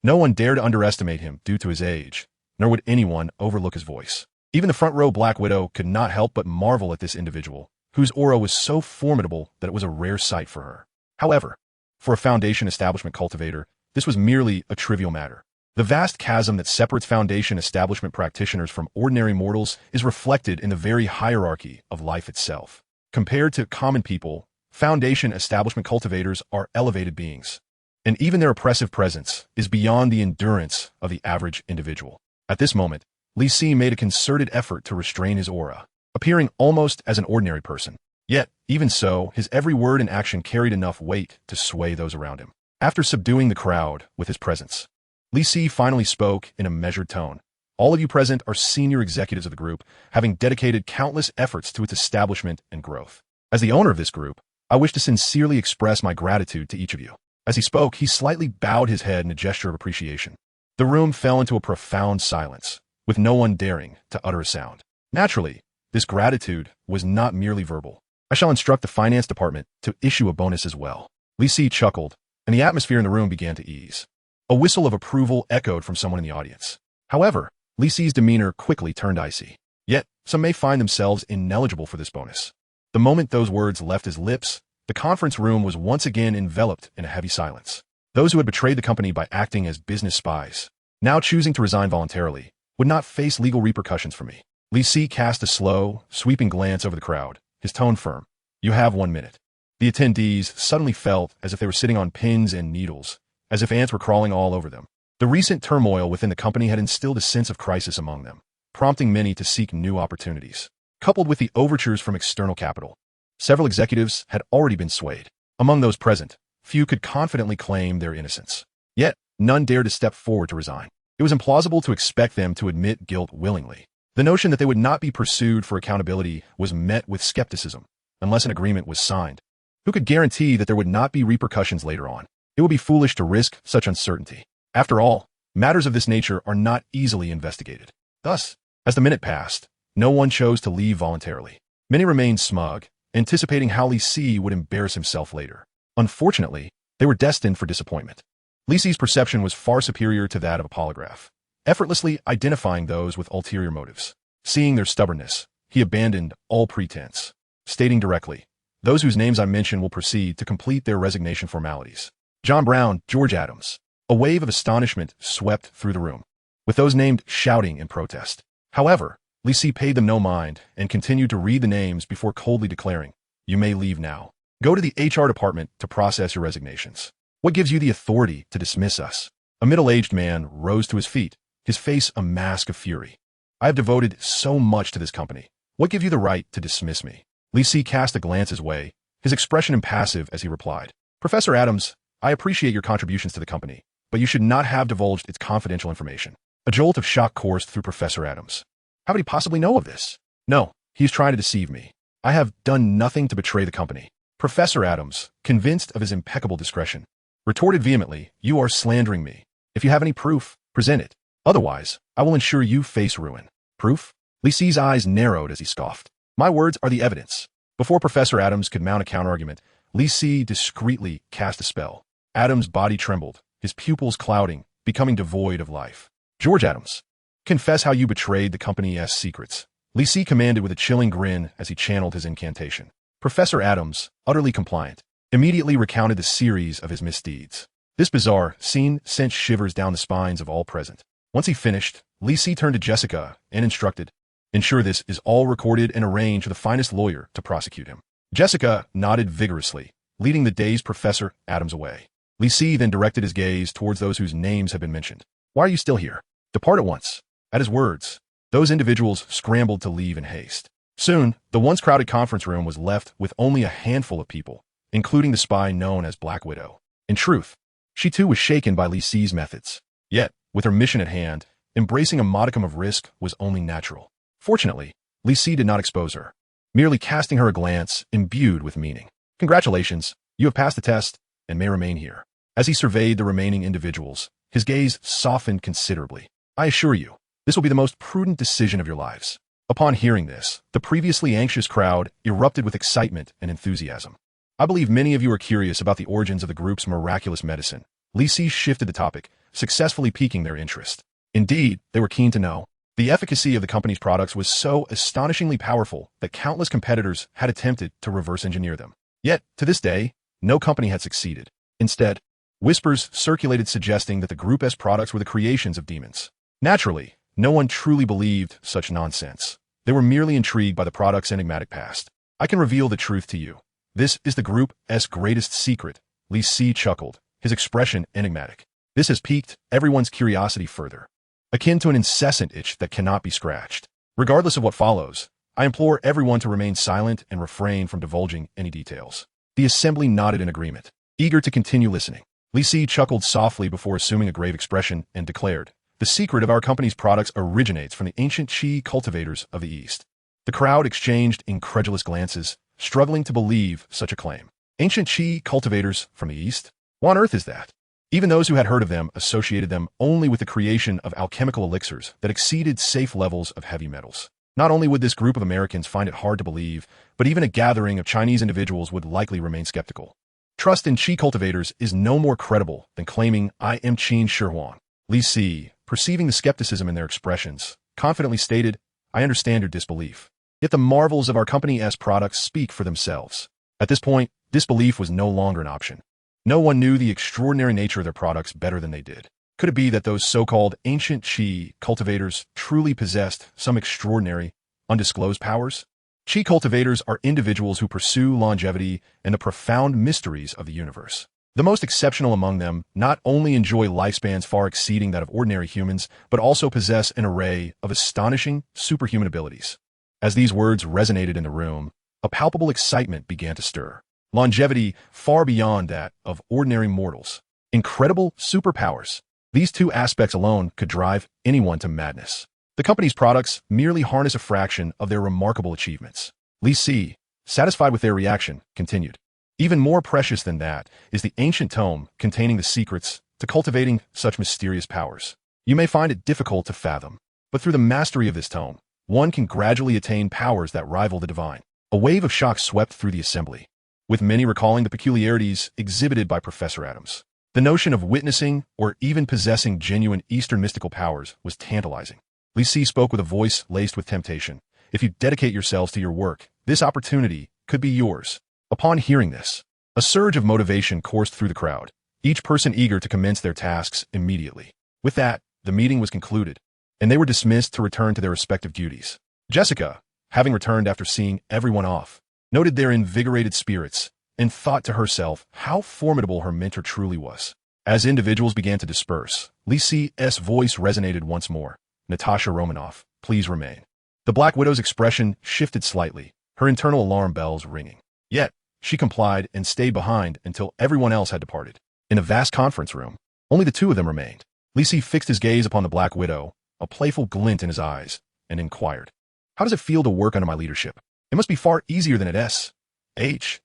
No one dared underestimate him due to his age, nor would anyone overlook his voice. Even the front-row Black Widow could not help but marvel at this individual, whose aura was so formidable that it was a rare sight for her. However, for a Foundation establishment cultivator, this was merely a trivial matter. The vast chasm that separates Foundation establishment practitioners from ordinary mortals is reflected in the very hierarchy of life itself. Compared to common people, Foundation establishment cultivators are elevated beings, and even their oppressive presence is beyond the endurance of the average individual. At this moment, Li Si made a concerted effort to restrain his aura, appearing almost as an ordinary person. Yet, even so, his every word and action carried enough weight to sway those around him. After subduing the crowd with his presence, Li Si finally spoke in a measured tone. All of you present are senior executives of the group, having dedicated countless efforts to its establishment and growth. As the owner of this group, I wish to sincerely express my gratitude to each of you. As he spoke, he slightly bowed his head in a gesture of appreciation. The room fell into a profound silence, with no one daring to utter a sound. Naturally, this gratitude was not merely verbal. I shall instruct the finance department to issue a bonus as well. Li Si chuckled, and the atmosphere in the room began to ease. A whistle of approval echoed from someone in the audience. However, Li Si's demeanor quickly turned icy. Yet, some may find themselves ineligible for this bonus. The moment those words left his lips, the conference room was once again enveloped in a heavy silence. Those who had betrayed the company by acting as business spies, now choosing to resign voluntarily, would not face legal repercussions for me. Li Si cast a slow, sweeping glance over the crowd, his tone firm. You have 1 minute. The attendees suddenly felt as if they were sitting on pins and needles, as if ants were crawling all over them. The recent turmoil within the company had instilled a sense of crisis among them, prompting many to seek new opportunities. Coupled with the overtures from external capital, several executives had already been swayed. Among those present, few could confidently claim their innocence. Yet, none dared to step forward to resign. It was implausible to expect them to admit guilt willingly. The notion that they would not be pursued for accountability was met with skepticism, unless an agreement was signed. Who could guarantee that there would not be repercussions later on? It would be foolish to risk such uncertainty. After all, matters of this nature are not easily investigated. Thus, as the minute passed, no one chose to leave voluntarily. Many remained smug, anticipating how Li Si would embarrass himself later. Unfortunately, they were destined for disappointment. Li Si's perception was far superior to that of a polygraph, effortlessly identifying those with ulterior motives. Seeing their stubbornness, he abandoned all pretense, stating directly, those whose names I mention will proceed to complete their resignation formalities. John Brown, George Adams. A wave of astonishment swept through the room, with those named shouting in protest. However, Li Si paid them no mind and continued to read the names before coldly declaring, you may leave now. Go to the HR department to process your resignations. What gives you the authority to dismiss us? A middle-aged man rose to his feet, his face a mask of fury. I have devoted so much to this company. What gives you the right to dismiss me? Li Si cast a glance his way, his expression impassive as he replied, Professor Adams, I appreciate your contributions to the company, but you should not have divulged its confidential information. A jolt of shock coursed through Professor Adams. How would he possibly know of this? No, he is trying to deceive me. I have done nothing to betray the company. Professor Adams, convinced of his impeccable discretion, retorted vehemently, you are slandering me. If you have any proof, present it. Otherwise, I will ensure you face ruin. Proof? Li Si's eyes narrowed as he scoffed. My words are the evidence. Before Professor Adams could mount a counterargument, Li Si discreetly cast a spell. Adams' body trembled, his pupils clouding, becoming devoid of life. George Adams, confess how you betrayed the company's secrets. Li Si commanded with a chilling grin as he channeled his incantation. Professor Adams, utterly compliant, immediately recounted the series of his misdeeds. This bizarre scene sent shivers down the spines of all present. Once he finished, Li Si turned to Jessica and instructed, ensure this is all recorded and arrange for the finest lawyer to prosecute him. Jessica nodded vigorously, leading the dazed Professor Adams away. Li Si then directed his gaze towards those whose names had been mentioned. Why are you still here? Depart at once. At his words, Those individuals scrambled to leave in haste. Soon, the once crowded conference room was left with only a handful of people, including the spy known as Black Widow. In truth, she too was shaken by Li Si's methods. Yet, with her mission at hand, embracing a modicum of risk was only natural. Fortunately, Li Si did not expose her, merely casting her a glance imbued with meaning. Congratulations, you have passed the test and may remain here. As he surveyed the remaining individuals, his gaze softened considerably. I assure you, this will be the most prudent decision of your lives. Upon hearing this, the previously anxious crowd erupted with excitement and enthusiasm. I believe many of you are curious about the origins of the group's miraculous medicine. Li Si shifted the topic, successfully piquing their interest. Indeed, they were keen to know. The efficacy of the company's products was so astonishingly powerful that countless competitors had attempted to reverse engineer them. Yet, to this day, no company had succeeded. Instead, whispers circulated suggesting that the Group S products were the creations of demons. Naturally, no one truly believed such nonsense. They were merely intrigued by the product's enigmatic past. I can reveal the truth to you. This is the Group S greatest secret. Li Si chuckled, his expression enigmatic. This has piqued everyone's curiosity further, akin to an incessant itch that cannot be scratched. Regardless of what follows, I implore everyone to remain silent and refrain from divulging any details. The assembly nodded in agreement, eager to continue listening. Li Si chuckled softly before assuming a grave expression and declared, "The secret of our company's products originates from the ancient Qi cultivators of the East." The crowd exchanged incredulous glances, struggling to believe such a claim. Ancient Qi cultivators from the East? What on earth is that? Even those who had heard of them associated them only with the creation of alchemical elixirs that exceeded safe levels of heavy metals. Not only would this group of Americans find it hard to believe, but even a gathering of Chinese individuals would likely remain skeptical. Trust in Qi cultivators is no more credible than claiming I am Qin Shihuan. Li Si, perceiving the skepticism in their expressions, confidently stated, I understand your disbelief. Yet the marvels of our Company S products speak for themselves. At this point, disbelief was no longer an option. No one knew the extraordinary nature of their products better than they did. Could it be that those so-called ancient Qi cultivators truly possessed some extraordinary, undisclosed powers? Qi cultivators are individuals who pursue longevity and the profound mysteries of the universe. The most exceptional among them not only enjoy lifespans far exceeding that of ordinary humans, but also possess an array of astonishing, superhuman abilities. As these words resonated in the room, a palpable excitement began to stir. Longevity far beyond that of ordinary mortals. Incredible superpowers. These two aspects alone could drive anyone to madness. The company's products merely harness a fraction of their remarkable achievements. Li Si, satisfied with their reaction, continued. Even more precious than that is the ancient tome containing the secrets to cultivating such mysterious powers. You may find it difficult to fathom, but through the mastery of this tome, one can gradually attain powers that rival the divine. A wave of shock swept through the assembly, with many recalling the peculiarities exhibited by Professor Adams. The notion of witnessing or even possessing genuine Eastern mystical powers was tantalizing. Li Si spoke with a voice laced with temptation. If you dedicate yourselves to your work, this opportunity could be yours. Upon hearing this, a surge of motivation coursed through the crowd, each person eager to commence their tasks immediately. With that, the meeting was concluded, and they were dismissed to return to their respective duties. Jessica, having returned after seeing everyone off, noted their invigorated spirits and thought to herself how formidable her mentor truly was. As individuals began to disperse, Li Si's voice resonated once more. Natasha Romanoff, please remain. The Black Widow's expression shifted slightly, her internal alarm bells ringing. Yet, she complied and stayed behind until everyone else had departed. In the vast conference room, only the two of them remained. Li Si fixed his gaze upon the Black Widow, a playful glint in his eyes, and inquired, how does it feel to work under my leadership? It must be far easier than at S.H.I.D.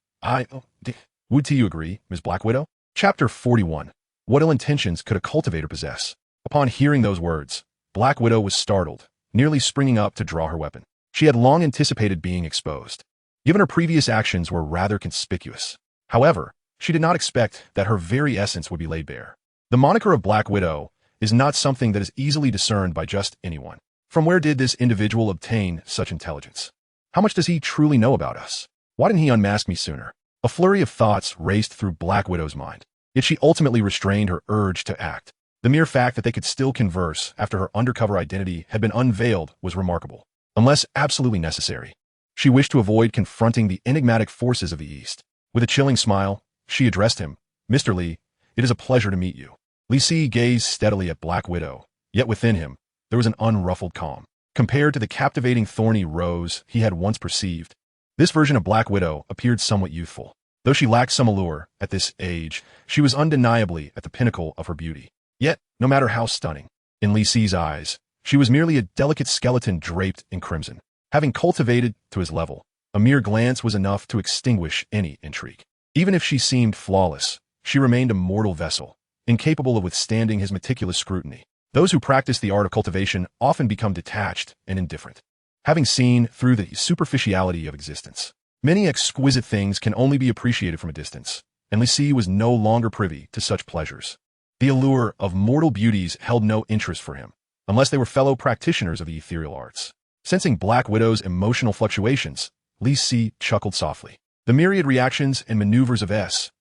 Would you agree, Ms. Black Widow? Chapter 41. What ill intentions could a cultivator possess? Upon hearing those words, Black Widow was startled, nearly springing up to draw her weapon. She had long anticipated being exposed, given her previous actions were rather conspicuous. However, she did not expect that her very essence would be laid bare. The moniker of Black Widow is not something that is easily discerned by just anyone. From where did this individual obtain such intelligence? How much does he truly know about us? Why didn't he unmask me sooner? A flurry of thoughts raced through Black Widow's mind, yet she ultimately restrained her urge to act. The mere fact that they could still converse after her undercover identity had been unveiled was remarkable, unless absolutely necessary. She wished to avoid confronting the enigmatic forces of the East. With a chilling smile, she addressed him, Mr. Li, it is a pleasure to meet you. Li Si gazed steadily at Black Widow, yet within him, there was an unruffled calm. compared to the captivating thorny rose he had once perceived. This version of Black Widow appeared somewhat youthful. Though she lacked some allure at this age, she was undeniably at the pinnacle of her beauty. Yet, no matter how stunning, in Li Si's eyes, she was merely a delicate skeleton draped in crimson. Having cultivated to his level, a mere glance was enough to extinguish any intrigue. Even if she seemed flawless, she remained a mortal vessel, incapable of withstanding his meticulous scrutiny. Those who practice the art of cultivation often become detached and indifferent, having seen through the superficiality of existence. Many exquisite things can only be appreciated from a distance, and Li Si was no longer privy to such pleasures. The allure of mortal beauties held no interest for him, unless they were fellow practitioners of the ethereal arts. Sensing Black Widow's emotional fluctuations, Li Si chuckled softly. The myriad reactions and maneuvers of S.H.I.E.L.D.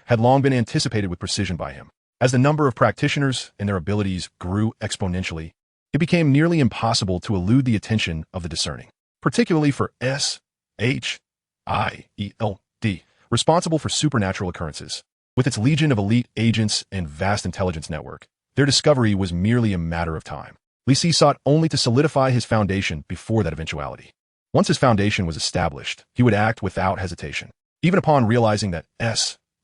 had long been anticipated with precision by him. As the number of practitioners and their abilities grew exponentially, it became nearly impossible to elude the attention of the discerning, particularly for S.H.I.E.L.D., responsible for supernatural occurrences. With its legion of elite agents and vast intelligence network, their discovery was merely a matter of time. Li Si sought only to solidify his foundation before that eventuality. Once his foundation was established, he would act without hesitation. Even upon realizing that S.H.I.E.L.D.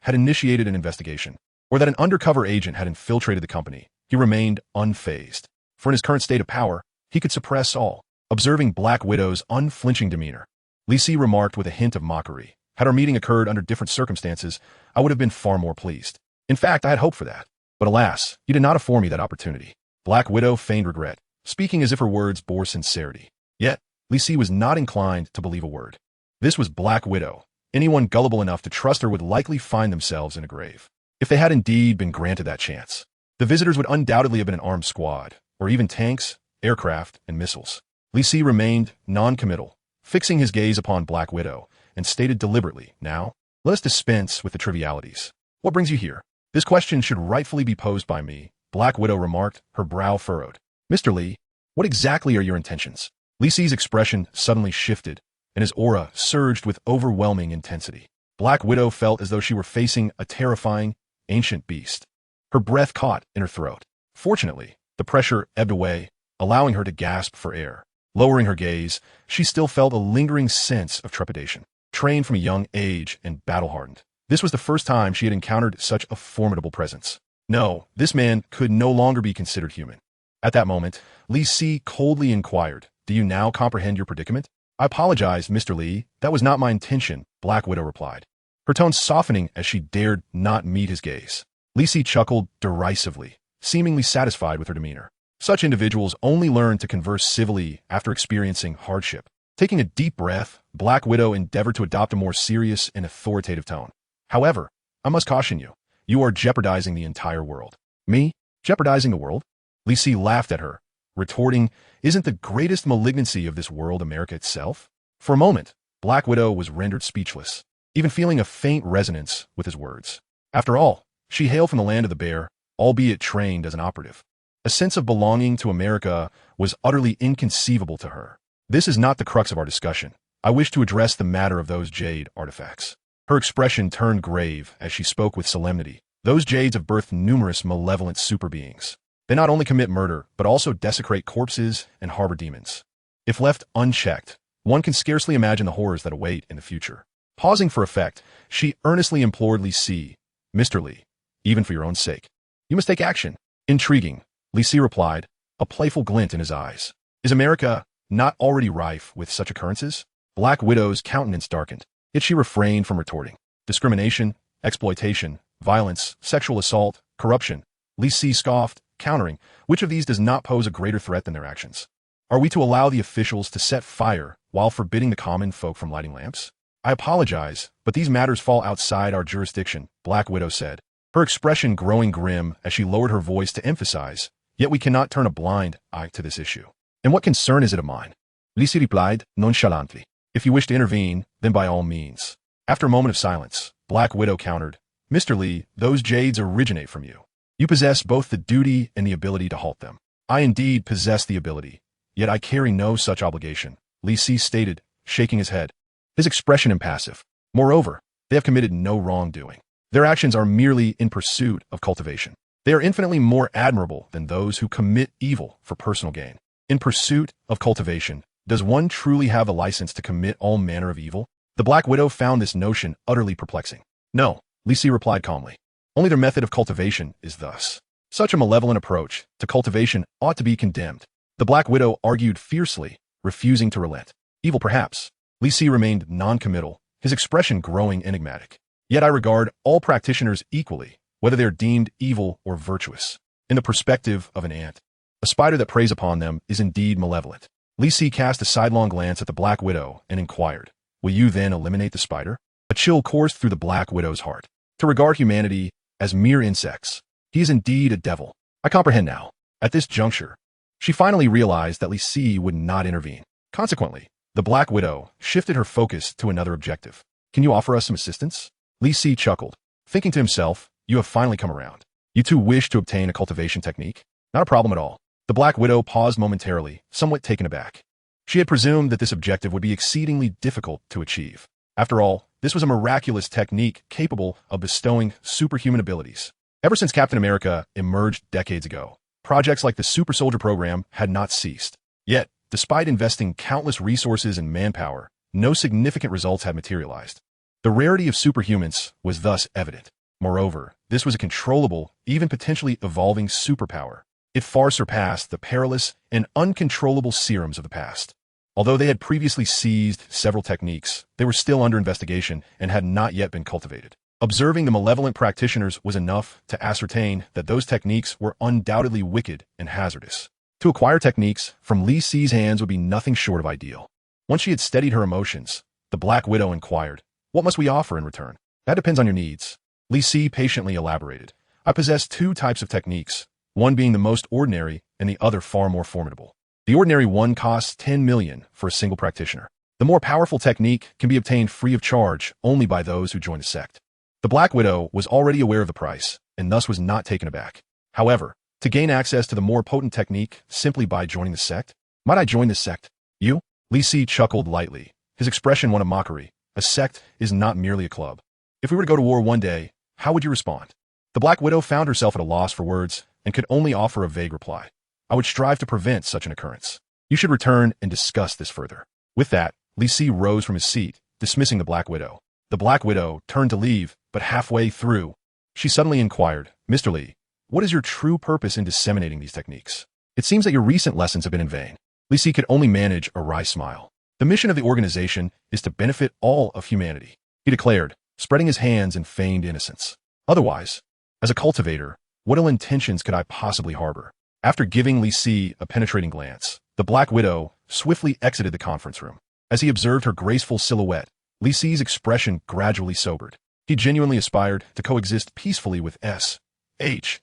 had initiated an investigation, or that an undercover agent had infiltrated the company, he remained unfazed. For in his current state of power, he could suppress all. Observing Black Widow's unflinching demeanor, Li Si remarked with a hint of mockery, "Had our meeting occurred under different circumstances, I would have been far more pleased. In fact, I had hoped for that. But alas, you did not afford me that opportunity." Black Widow feigned regret, speaking as if her words bore sincerity. Yet, Li Si was not inclined to believe a word. This was Black Widow. Anyone gullible enough to trust her would likely find themselves in a grave. If they had indeed been granted that chance, the visitors would undoubtedly have been an armed squad, or even tanks, aircraft, and missiles. Li Si remained non-committal, fixing his gaze upon Black Widow, and stated deliberately, "Now, let us dispense with the trivialities. What brings you here?" "This question should rightfully be posed by me," Black Widow remarked, her brow furrowed. "Mr. Li, what exactly are your intentions?" Li Si's expression suddenly shifted, and his aura surged with overwhelming intensity. Black Widow felt as though she were facing a terrifying, ancient beast. Her breath caught in her throat. Fortunately, the pressure ebbed away, allowing her to gasp for air. Lowering her gaze, she still felt a lingering sense of trepidation. Trained from a young age and battle-hardened, this was the first time she had encountered such a formidable presence. No, this man could no longer be considered human. At that moment, Li Si coldly inquired, "Do you now comprehend your predicament?" "I apologize, Mr. Li, that was not my intention," Black Widow replied, her tone softening as she dared not meet his gaze. Li Si chuckled derisively, seemingly satisfied with her demeanor. Such individuals only learn to converse civilly after experiencing hardship. Taking a deep breath, Black Widow endeavored to adopt a more serious and authoritative tone. "However, I must caution you. You are jeopardizing the entire world." "Me? Jeopardizing the world?" Li Si laughed at her, retorting, "Isn't the greatest malignancy of this world America itself?" For a moment, Black Widow was rendered speechless, even feeling a faint resonance with his words. After all, she hailed from the land of the bear, albeit trained as an operative. A sense of belonging to America was utterly inconceivable to her. "This is not the crux of our discussion. I wish to address the matter of those jade artifacts." Her expression turned grave as she spoke with solemnity. "Those jades have birthed numerous malevolent superbeings. They not only commit murder, but also desecrate corpses and harbor demons. If left unchecked, one can scarcely imagine the horrors that await in the future." Pausing for effect, she earnestly implored Li Si, "Mr. Li, even for your own sake, you must take action." "Intriguing," Li Si replied, a playful glint in his eyes. "Is America not already rife with such occurrences?" Black Widow's countenance darkened, yet she refrained from retorting. "Discrimination, exploitation, violence, sexual assault, corruption," Li Si scoffed, countering, "which of these does not pose a greater threat than their actions? Are we to allow the officials to set fire while forbidding the common folk from lighting lamps?" "I apologize, but these matters fall outside our jurisdiction," Black Widow said, her expression growing grim as she lowered her voice to emphasize, "Yet we cannot turn a blind eye to this issue." "And what concern is it of mine?" Li Si replied nonchalantly. "If you wish to intervene, then by all means." After a moment of silence, Black Widow countered, "Mr. Li, those jades originate from you. You possess both the duty and the ability to halt them." "I indeed possess the ability, yet I carry no such obligation," Li Si stated, shaking his head, his expression impassive. "Moreover, they have committed no wrongdoing. Their actions are merely in pursuit of cultivation." They are infinitely more admirable than those who commit evil for personal gain. In pursuit of cultivation, does one truly have a license to commit all manner of evil? The Black Widow found this notion utterly perplexing. No, Li Si replied calmly. Only their method of cultivation is thus. Such a malevolent approach to cultivation ought to be condemned. The Black Widow argued fiercely, refusing to relent. Evil perhaps. Li Si remained non-committal, his expression growing enigmatic. Yet I regard all practitioners equally, whether they are deemed evil or virtuous. In the perspective of an ant, a spider that preys upon them is indeed malevolent. Li Si cast a sidelong glance at the Black Widow and inquired, "Will you then eliminate the spider?" A chill coursed through the Black Widow's heart. To regard humanity as mere insects, he is indeed a devil. I comprehend now. At this juncture, she finally realized that Li Si would not intervene. Consequently, the Black Widow shifted her focus to another objective. "Can you offer us some assistance?" Li Si chuckled, thinking to himself, "You have finally come around. You too wish to obtain a cultivation technique? Not a problem at all." The Black Widow paused momentarily, somewhat taken aback. She had presumed that this objective would be exceedingly difficult to achieve. After all, this was a miraculous technique capable of bestowing superhuman abilities. Ever since Captain America emerged decades ago, projects like the Super Soldier Program had not ceased. Yet, despite investing countless resources and manpower, no significant results had materialized. The rarity of superhumans was thus evident. Moreover, this was a controllable, even potentially evolving superpower. It far surpassed the perilous and uncontrollable serums of the past. Although they had previously seized several techniques, they were still under investigation and had not yet been cultivated. Observing the malevolent practitioners was enough to ascertain that those techniques were undoubtedly wicked and hazardous. To acquire techniques from Li Si's hands would be nothing short of ideal. Once she had steadied her emotions, the Black Widow inquired, "What must we offer in return?" "That depends on your needs." Li Si patiently elaborated. "I possess two types of techniques, one being the most ordinary and the other far more formidable. The ordinary one costs 10 million for a single practitioner. The more powerful technique can be obtained free of charge only by those who join the sect." The Black Widow was already aware of the price, and thus was not taken aback. However, to gain access to the more potent technique simply by joining the sect? "Might I join this sect?" "You?" Li Si chuckled lightly, his expression one of mockery. "A sect is not merely a club. If we were to go to war one day, how would you respond?" The Black Widow found herself at a loss for words and could only offer a vague reply. "I would strive to prevent such an occurrence. You should return and discuss this further." With that, Li Si rose from his seat, dismissing the Black Widow. The Black Widow turned to leave, but halfway through, she suddenly inquired, "Mr. Li, what is your true purpose in disseminating these techniques? It seems that your recent lessons have been in vain." Li Si could only manage a wry smile. "The mission of the organization is to benefit all of humanity," he declared, spreading his hands in feigned innocence. "Otherwise, as a cultivator, what ill intentions could I possibly harbor?" After giving Li Si a penetrating glance, the Black Widow swiftly exited the conference room. As he observed her graceful silhouette, Li Si's expression gradually sobered. He genuinely aspired to coexist peacefully with S-H-I-E-L-D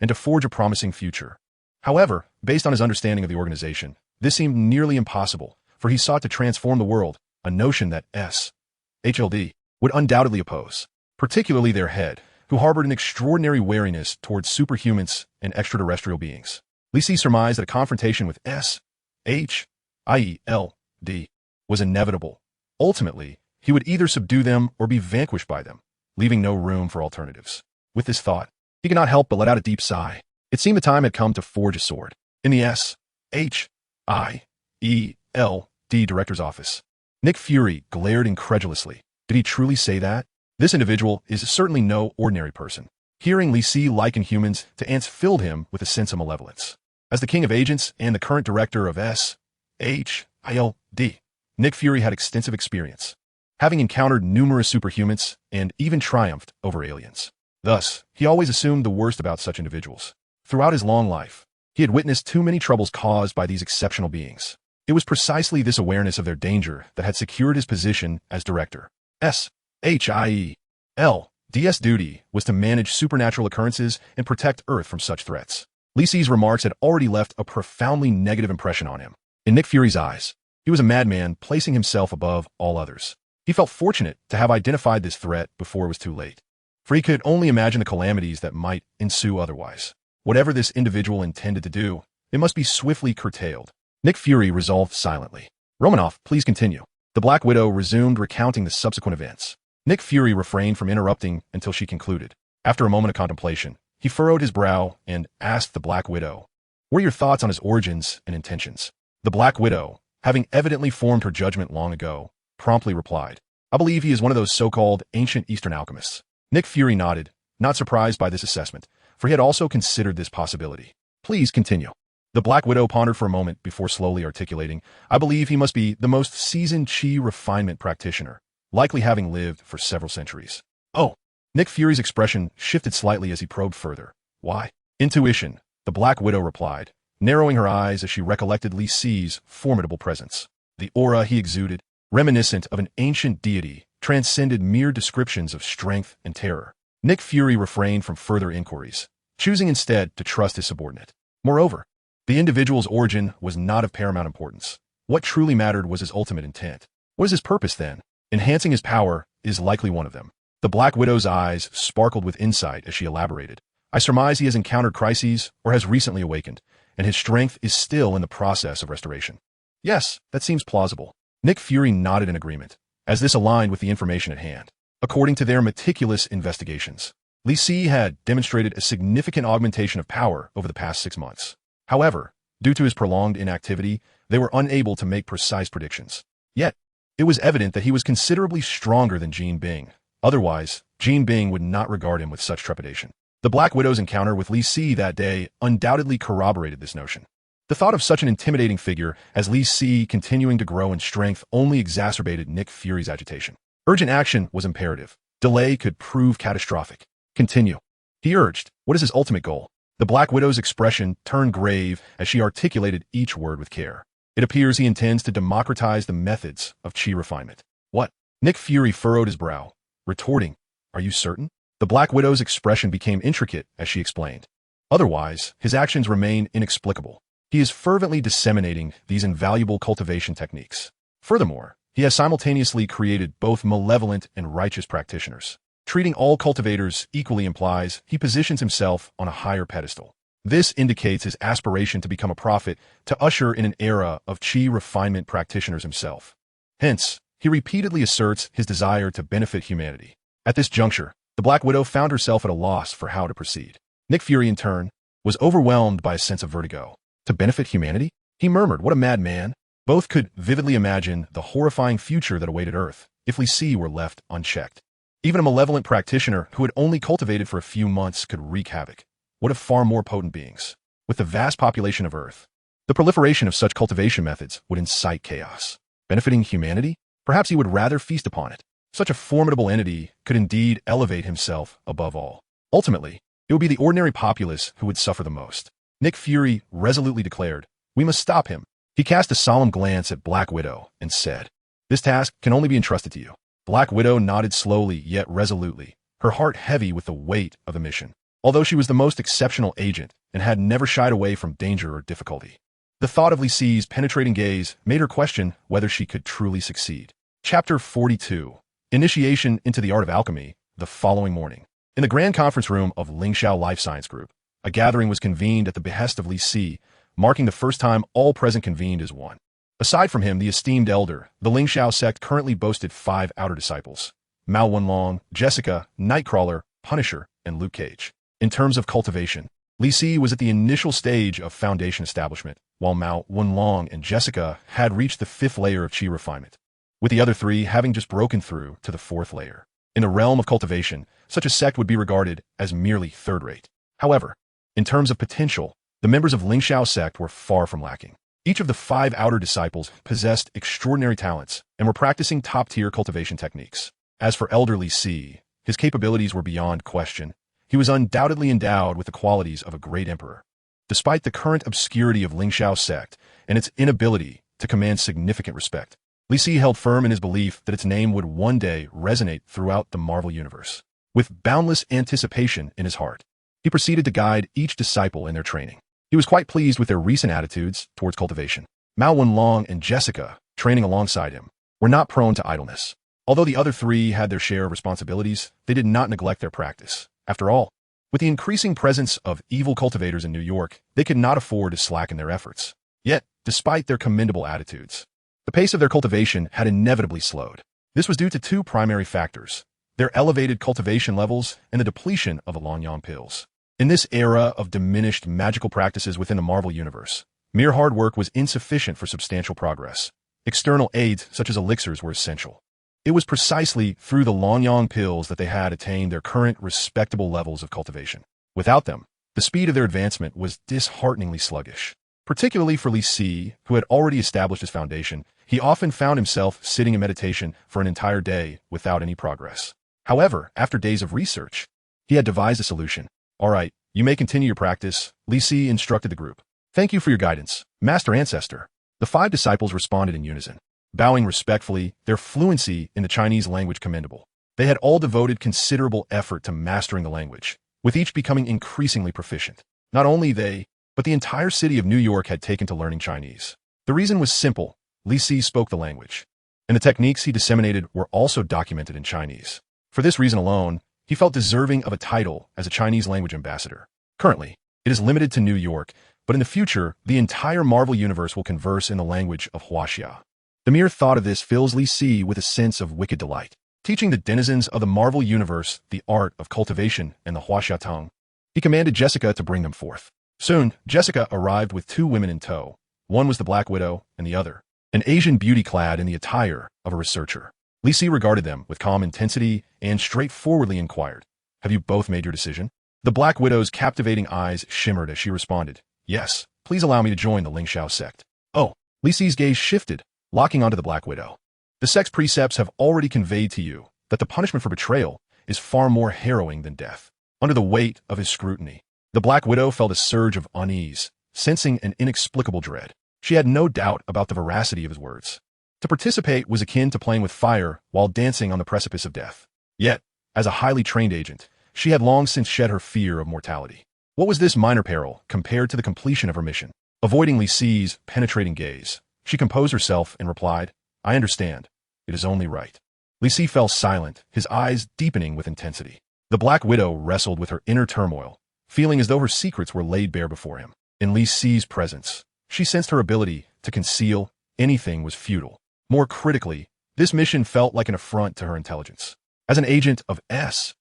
and to forge a promising future. However, based on his understanding of the organization, this seemed nearly impossible, for he sought to transform the world, a notion that S-H-L-D would undoubtedly oppose, particularly their head, who harbored an extraordinary wariness towards superhumans and extraterrestrial beings. Li Si surmised that a confrontation with S-H-I-E-L-D was inevitable. Ultimately, he would either subdue them or be vanquished by them, leaving no room for alternatives. With this thought, he could not help but let out a deep sigh. It seemed the time had come to forge a sword. In the S-H-I-E-L-D director's office, Nick Fury glared incredulously. Did he truly say that? This individual is certainly no ordinary person. Hearing Li Si liken humans to ants filled him with a sense of malevolence. As the king of agents and the current director of S-H-I-L-D, Nick Fury had extensive experience, having encountered numerous superhumans and even triumphed over aliens. Thus, he always assumed the worst about such individuals. Throughout his long life, he had witnessed too many troubles caused by these exceptional beings. It was precisely this awareness of their danger that had secured his position as director. S-H-I-E-L-D's duty was to manage supernatural occurrences and protect Earth from such threats. Li Si's remarks had already left a profoundly negative impression on him. In Nick Fury's eyes, he was a madman placing himself above all others. He felt fortunate to have identified this threat before it was too late, for he could only imagine the calamities that might ensue otherwise. Whatever this individual intended to do, it must be swiftly curtailed. Nick Fury resolved silently. "Romanoff, please continue." The Black Widow resumed recounting the subsequent events. Nick Fury refrained from interrupting until she concluded. After a moment of contemplation, he furrowed his brow and asked the Black Widow, "What are your thoughts on his origins and intentions?" The Black Widow, having evidently formed her judgment long ago, promptly replied, "I believe he is one of those so-called ancient Eastern alchemists." Nick Fury nodded, not surprised by this assessment, for he had also considered this possibility. "Please continue." The Black Widow pondered for a moment before slowly articulating, "I believe he must be the most seasoned chi refinement practitioner, likely having lived for several centuries." "Oh." Nick Fury's expression shifted slightly as he probed further. "Why?" "Intuition," the Black Widow replied, narrowing her eyes as she recollected Li Si's formidable presence. The aura he exuded, reminiscent of an ancient deity, transcended mere descriptions of strength and terror. Nick Fury refrained from further inquiries, choosing instead to trust his subordinate. Moreover, the individual's origin was not of paramount importance. What truly mattered was his ultimate intent. What is his purpose, then? Enhancing his power is likely one of them. The Black Widow's eyes sparkled with insight as she elaborated. "I surmise he has encountered crises or has recently awakened, and his strength is still in the process of restoration." "Yes, that seems plausible." Nick Fury nodded in agreement, as this aligned with the information at hand. According to their meticulous investigations, Li Si had demonstrated a significant augmentation of power over the past 6 months. However, due to his prolonged inactivity, they were unable to make precise predictions. Yet, it was evident that he was considerably stronger than Jean Bing. Otherwise, Jean Bing would not regard him with such trepidation. The Black Widow's encounter with Li Si that day undoubtedly corroborated this notion. The thought of such an intimidating figure as Li Si continuing to grow in strength only exacerbated Nick Fury's agitation. Urgent action was imperative. Delay could prove catastrophic. "Continue," he urged. "What is his ultimate goal?" The Black Widow's expression turned grave as she articulated each word with care. "It appears he intends to democratize the methods of chi refinement." "What?" Nick Fury furrowed his brow, retorting, "Are you certain?" The Black Widow's expression became intricate as she explained. Otherwise, his actions remain inexplicable. He is fervently disseminating these invaluable cultivation techniques. Furthermore, he has simultaneously created both malevolent and righteous practitioners. Treating all cultivators equally implies he positions himself on a higher pedestal. This indicates his aspiration to become a prophet, to usher in an era of chi refinement practitioners himself. Hence, he repeatedly asserts his desire to benefit humanity. At this juncture, the Black Widow found herself at a loss for how to proceed. Nick Fury, in turn, was overwhelmed by a sense of vertigo. To benefit humanity? He murmured, "What a madman." Both could vividly imagine the horrifying future that awaited Earth if Li Si were left unchecked. Even a malevolent practitioner who had only cultivated for a few months could wreak havoc. What of far more potent beings? With the vast population of Earth, the proliferation of such cultivation methods would incite chaos. Benefiting humanity? Perhaps he would rather feast upon it. Such a formidable entity could indeed elevate himself above all. Ultimately, it would be the ordinary populace who would suffer the most. Nick Fury resolutely declared, "We must stop him." He cast a solemn glance at Black Widow and said, "This task can only be entrusted to you." Black Widow nodded slowly yet resolutely, her heart heavy with the weight of the mission. Although she was the most exceptional agent and had never shied away from danger or difficulty, the thought of Li Si's penetrating gaze made her question whether she could truly succeed. Chapter 42. Initiation into the Art of Alchemy. The following morning, in the grand conference room of Lingxiao Life Science Group, a gathering was convened at the behest of Li Si, marking the first time all present convened as one. Aside from him, the esteemed elder, the Lingxiao sect currently boasted 5 outer disciples: Mao Wenlong, Jessica, Nightcrawler, Punisher, and Luke Cage. In terms of cultivation, Li Si was at the initial stage of foundation establishment, while Mao Wenlong and Jessica had reached the 5th layer of chi refinement, with the other 3 having just broken through to the 4th layer. In the realm of cultivation, such a sect would be regarded as merely third-rate. However, in terms of potential, the members of Lingxiao sect were far from lacking. Each of the 5 outer disciples possessed extraordinary talents and were practicing top-tier cultivation techniques. As for Elder Li Si, his capabilities were beyond question. He was undoubtedly endowed with the qualities of a great emperor. Despite the current obscurity of Lingxiao sect and its inability to command significant respect, Li Si held firm in his belief that its name would one day resonate throughout the Marvel Universe. With boundless anticipation in his heart, he proceeded to guide each disciple in their training. He was quite pleased with their recent attitudes towards cultivation. Mao Wenlong and Jessica, training alongside him, were not prone to idleness. Although the other 3 had their share of responsibilities, they did not neglect their practice. After all, with the increasing presence of evil cultivators in New York, they could not afford to slacken their efforts. Yet, despite their commendable attitudes, the pace of their cultivation had inevitably slowed. This was due to 2 primary factors: their elevated cultivation levels, and the depletion of the Longyang pills. In this era of diminished magical practices within the Marvel Universe, mere hard work was insufficient for substantial progress. External aids, such as elixirs, were essential. It was precisely through the Longyang pills that they had attained their current respectable levels of cultivation. Without them, the speed of their advancement was dishearteningly sluggish. Particularly for Li Si, who had already established his foundation, he often found himself sitting in meditation for an entire day without any progress. However, after days of research, he had devised a solution. All right, you may continue your practice, Li Si instructed the group. Thank you for your guidance, Master Ancestor. The 5 disciples responded in unison, bowing respectfully, their fluency in the Chinese language commendable. They had all devoted considerable effort to mastering the language, with each becoming increasingly proficient. Not only they, but the entire city of New York had taken to learning Chinese. The reason was simple. Li Si spoke the language, and the techniques he disseminated were also documented in Chinese. For this reason alone, he felt deserving of a title as a Chinese language ambassador. Currently, it is limited to New York, but in the future, the entire Marvel Universe will converse in the language of Huaxia. The mere thought of this fills Li Si with a sense of wicked delight. Teaching the denizens of the Marvel Universe the art of cultivation and the Huaxia tongue, he commanded Jessica to bring them forth. Soon, Jessica arrived with 2 women in tow. One was the Black Widow, and the other, an Asian beauty clad in the attire of a researcher. Li Si regarded them with calm intensity and straightforwardly inquired, "Have you both made your decision?" The Black Widow's captivating eyes shimmered as she responded, "Yes, please allow me to join the Ling Shao sect." "Oh." Li Si's gaze shifted, locking onto the Black Widow. "The sect's precepts have already conveyed to you that the punishment for betrayal is far more harrowing than death." Under the weight of his scrutiny, the Black Widow felt a surge of unease, sensing an inexplicable dread. She had no doubt about the veracity of his words. To participate was akin to playing with fire while dancing on the precipice of death. Yet, as a highly trained agent, she had long since shed her fear of mortality. What was this minor peril compared to the completion of her mission? Avoiding Li Si's penetrating gaze, she composed herself and replied, "I understand. It is only right." Li Si fell silent, his eyes deepening with intensity. The Black Widow wrestled with her inner turmoil, feeling as though her secrets were laid bare before him. In Li Si's presence, she sensed her ability to conceal anything was futile. More critically, this mission felt like an affront to her intelligence. As an agent of SHIELD,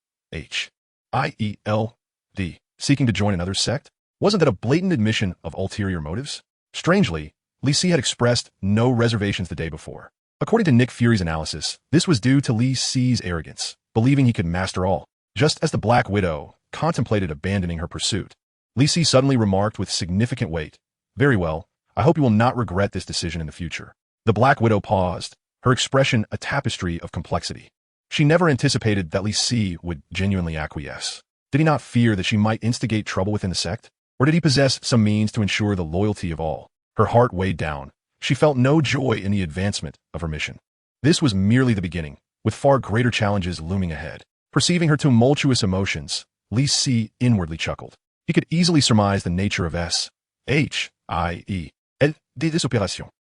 seeking to join another sect, wasn't that a blatant admission of ulterior motives? Strangely, Li Si had expressed no reservations the day before. According to Nick Fury's analysis, this was due to Li Si's arrogance, believing he could master all. Just as the Black Widow contemplated abandoning her pursuit, Li Si suddenly remarked with significant weight, "Very well, I hope you will not regret this decision in the future." The Black Widow paused, her expression a tapestry of complexity. She never anticipated that Li Si would genuinely acquiesce. Did he not fear that she might instigate trouble within the sect? Or did he possess some means to ensure the loyalty of all? Her heart weighed down. She felt no joy in the advancement of her mission. This was merely the beginning, with far greater challenges looming ahead. Perceiving her tumultuous emotions, Li Si inwardly chuckled. He could easily surmise the nature of SHIELD.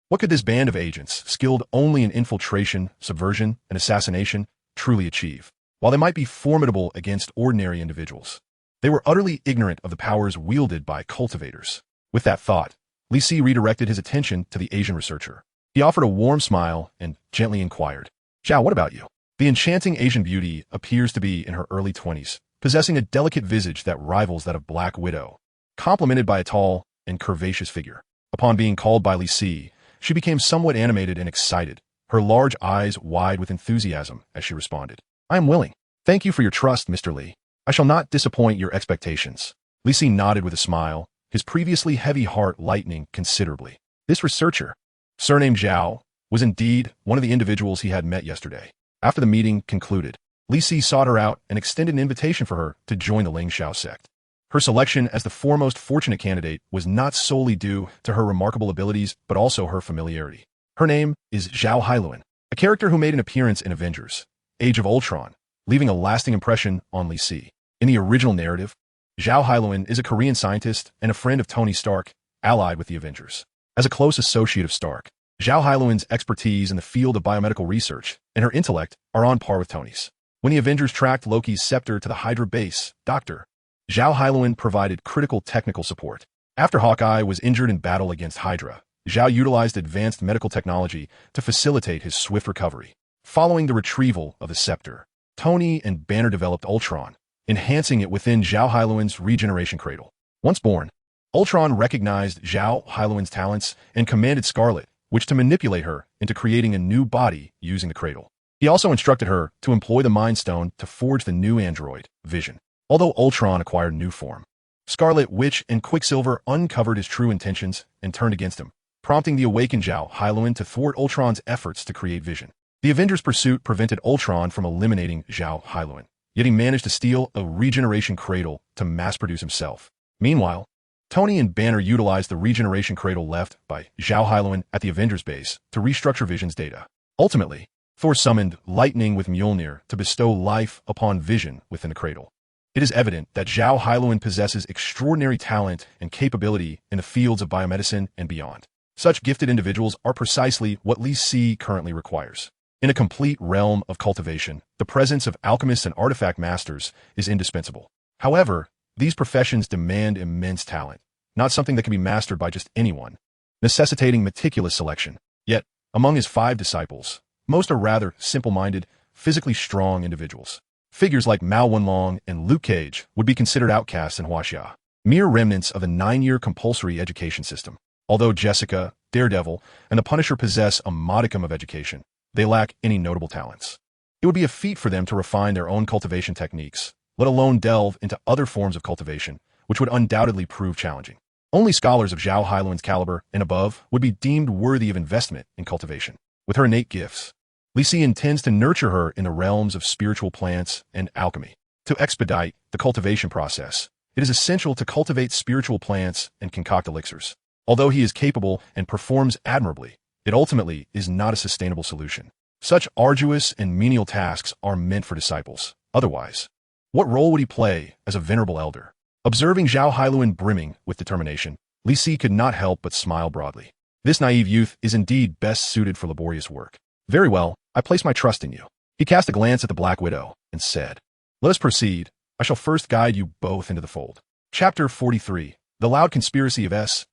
What could this band of agents, skilled only in infiltration, subversion, and assassination, truly achieve? While they might be formidable against ordinary individuals, they were utterly ignorant of the powers wielded by cultivators. With that thought, Li Si redirected his attention to the Asian researcher. He offered a warm smile and gently inquired, "Zhao, what about you?" The enchanting Asian beauty appears to be in her early 20s, possessing a delicate visage that rivals that of Black Widow, complemented by a tall and curvaceous figure. Upon being called by Li Si, she became somewhat animated and excited, her large eyes wide with enthusiasm as she responded, "I am willing. Thank you for your trust, Mr. Li. I shall not disappoint your expectations." Li Si nodded with a smile, his previously heavy heart lightening considerably. This researcher, surnamed Zhao, was indeed one of the individuals he had met yesterday. After the meeting concluded, Li Si sought her out and extended an invitation for her to join the Ling Shao sect. Her selection as the foremost fortunate candidate was not solely due to her remarkable abilities, but also her familiarity. Her name is Zhao Hailuan, a character who made an appearance in Avengers: Age of Ultron, leaving a lasting impression on Li Si. In the original narrative, Zhao Hailuan is a Korean scientist and a friend of Tony Stark, allied with the Avengers. As a close associate of Stark, Zhao Hailuan's expertise in the field of biomedical research and her intellect are on par with Tony's. When the Avengers tracked Loki's scepter to the Hydra base, Dr. Zhao Hailuan provided critical technical support. After Hawkeye was injured in battle against Hydra, Zhao utilized advanced medical technology to facilitate his swift recovery. Following the retrieval of the scepter, Tony and Banner developed Ultron, enhancing it within Zhao Hailuan's regeneration cradle. Once born, Ultron recognized Zhao Hailuan's talents and commanded Scarlet, which to manipulate her into creating a new body using the cradle. He also instructed her to employ the Mind Stone to forge the new android, Vision. Although Ultron acquired new form, Scarlet Witch and Quicksilver uncovered his true intentions and turned against him, prompting the awakened Zhao Hailuan to thwart Ultron's efforts to create Vision. The Avengers' pursuit prevented Ultron from eliminating Zhao Hailuan, yet he managed to steal a regeneration cradle to mass-produce himself. Meanwhile, Tony and Banner utilized the regeneration cradle left by Zhao Hailuan at the Avengers base to restructure Vision's data. Ultimately, Thor summoned Lightning with Mjolnir to bestow life upon Vision within the cradle. It is evident that Zhao Hailuan possesses extraordinary talent and capability in the fields of biomedicine and beyond. Such gifted individuals are precisely what Li Si currently requires. In a complete realm of cultivation, the presence of alchemists and artifact masters is indispensable. However, these professions demand immense talent, not something that can be mastered by just anyone, necessitating meticulous selection. Yet, among his 5 disciples, most are rather simple-minded, physically strong individuals. Figures like Mao Wenlong and Luke Cage would be considered outcasts in Huaxia, mere remnants of the 9-year compulsory education system. Although Jessica, Daredevil, and the Punisher possess a modicum of education, they lack any notable talents. It would be a feat for them to refine their own cultivation techniques, let alone delve into other forms of cultivation, which would undoubtedly prove challenging. Only scholars of Zhao Hailuan's caliber and above would be deemed worthy of investment in cultivation. With her innate gifts, Li Si intends to nurture her in the realms of spiritual plants and alchemy. To expedite the cultivation process, it is essential to cultivate spiritual plants and concoct elixirs. Although he is capable and performs admirably, it ultimately is not a sustainable solution. Such arduous and menial tasks are meant for disciples. Otherwise, what role would he play as a venerable elder? Observing Zhao Hailuan brimming with determination, Li Si could not help but smile broadly. This naive youth is indeed best suited for laborious work. Very well, I place my trust in you. He cast a glance at the Black Widow and said, "Let us proceed. I shall first guide you both into the fold." Chapter 43. The Loud Conspiracy of S.H.I.E.L.D.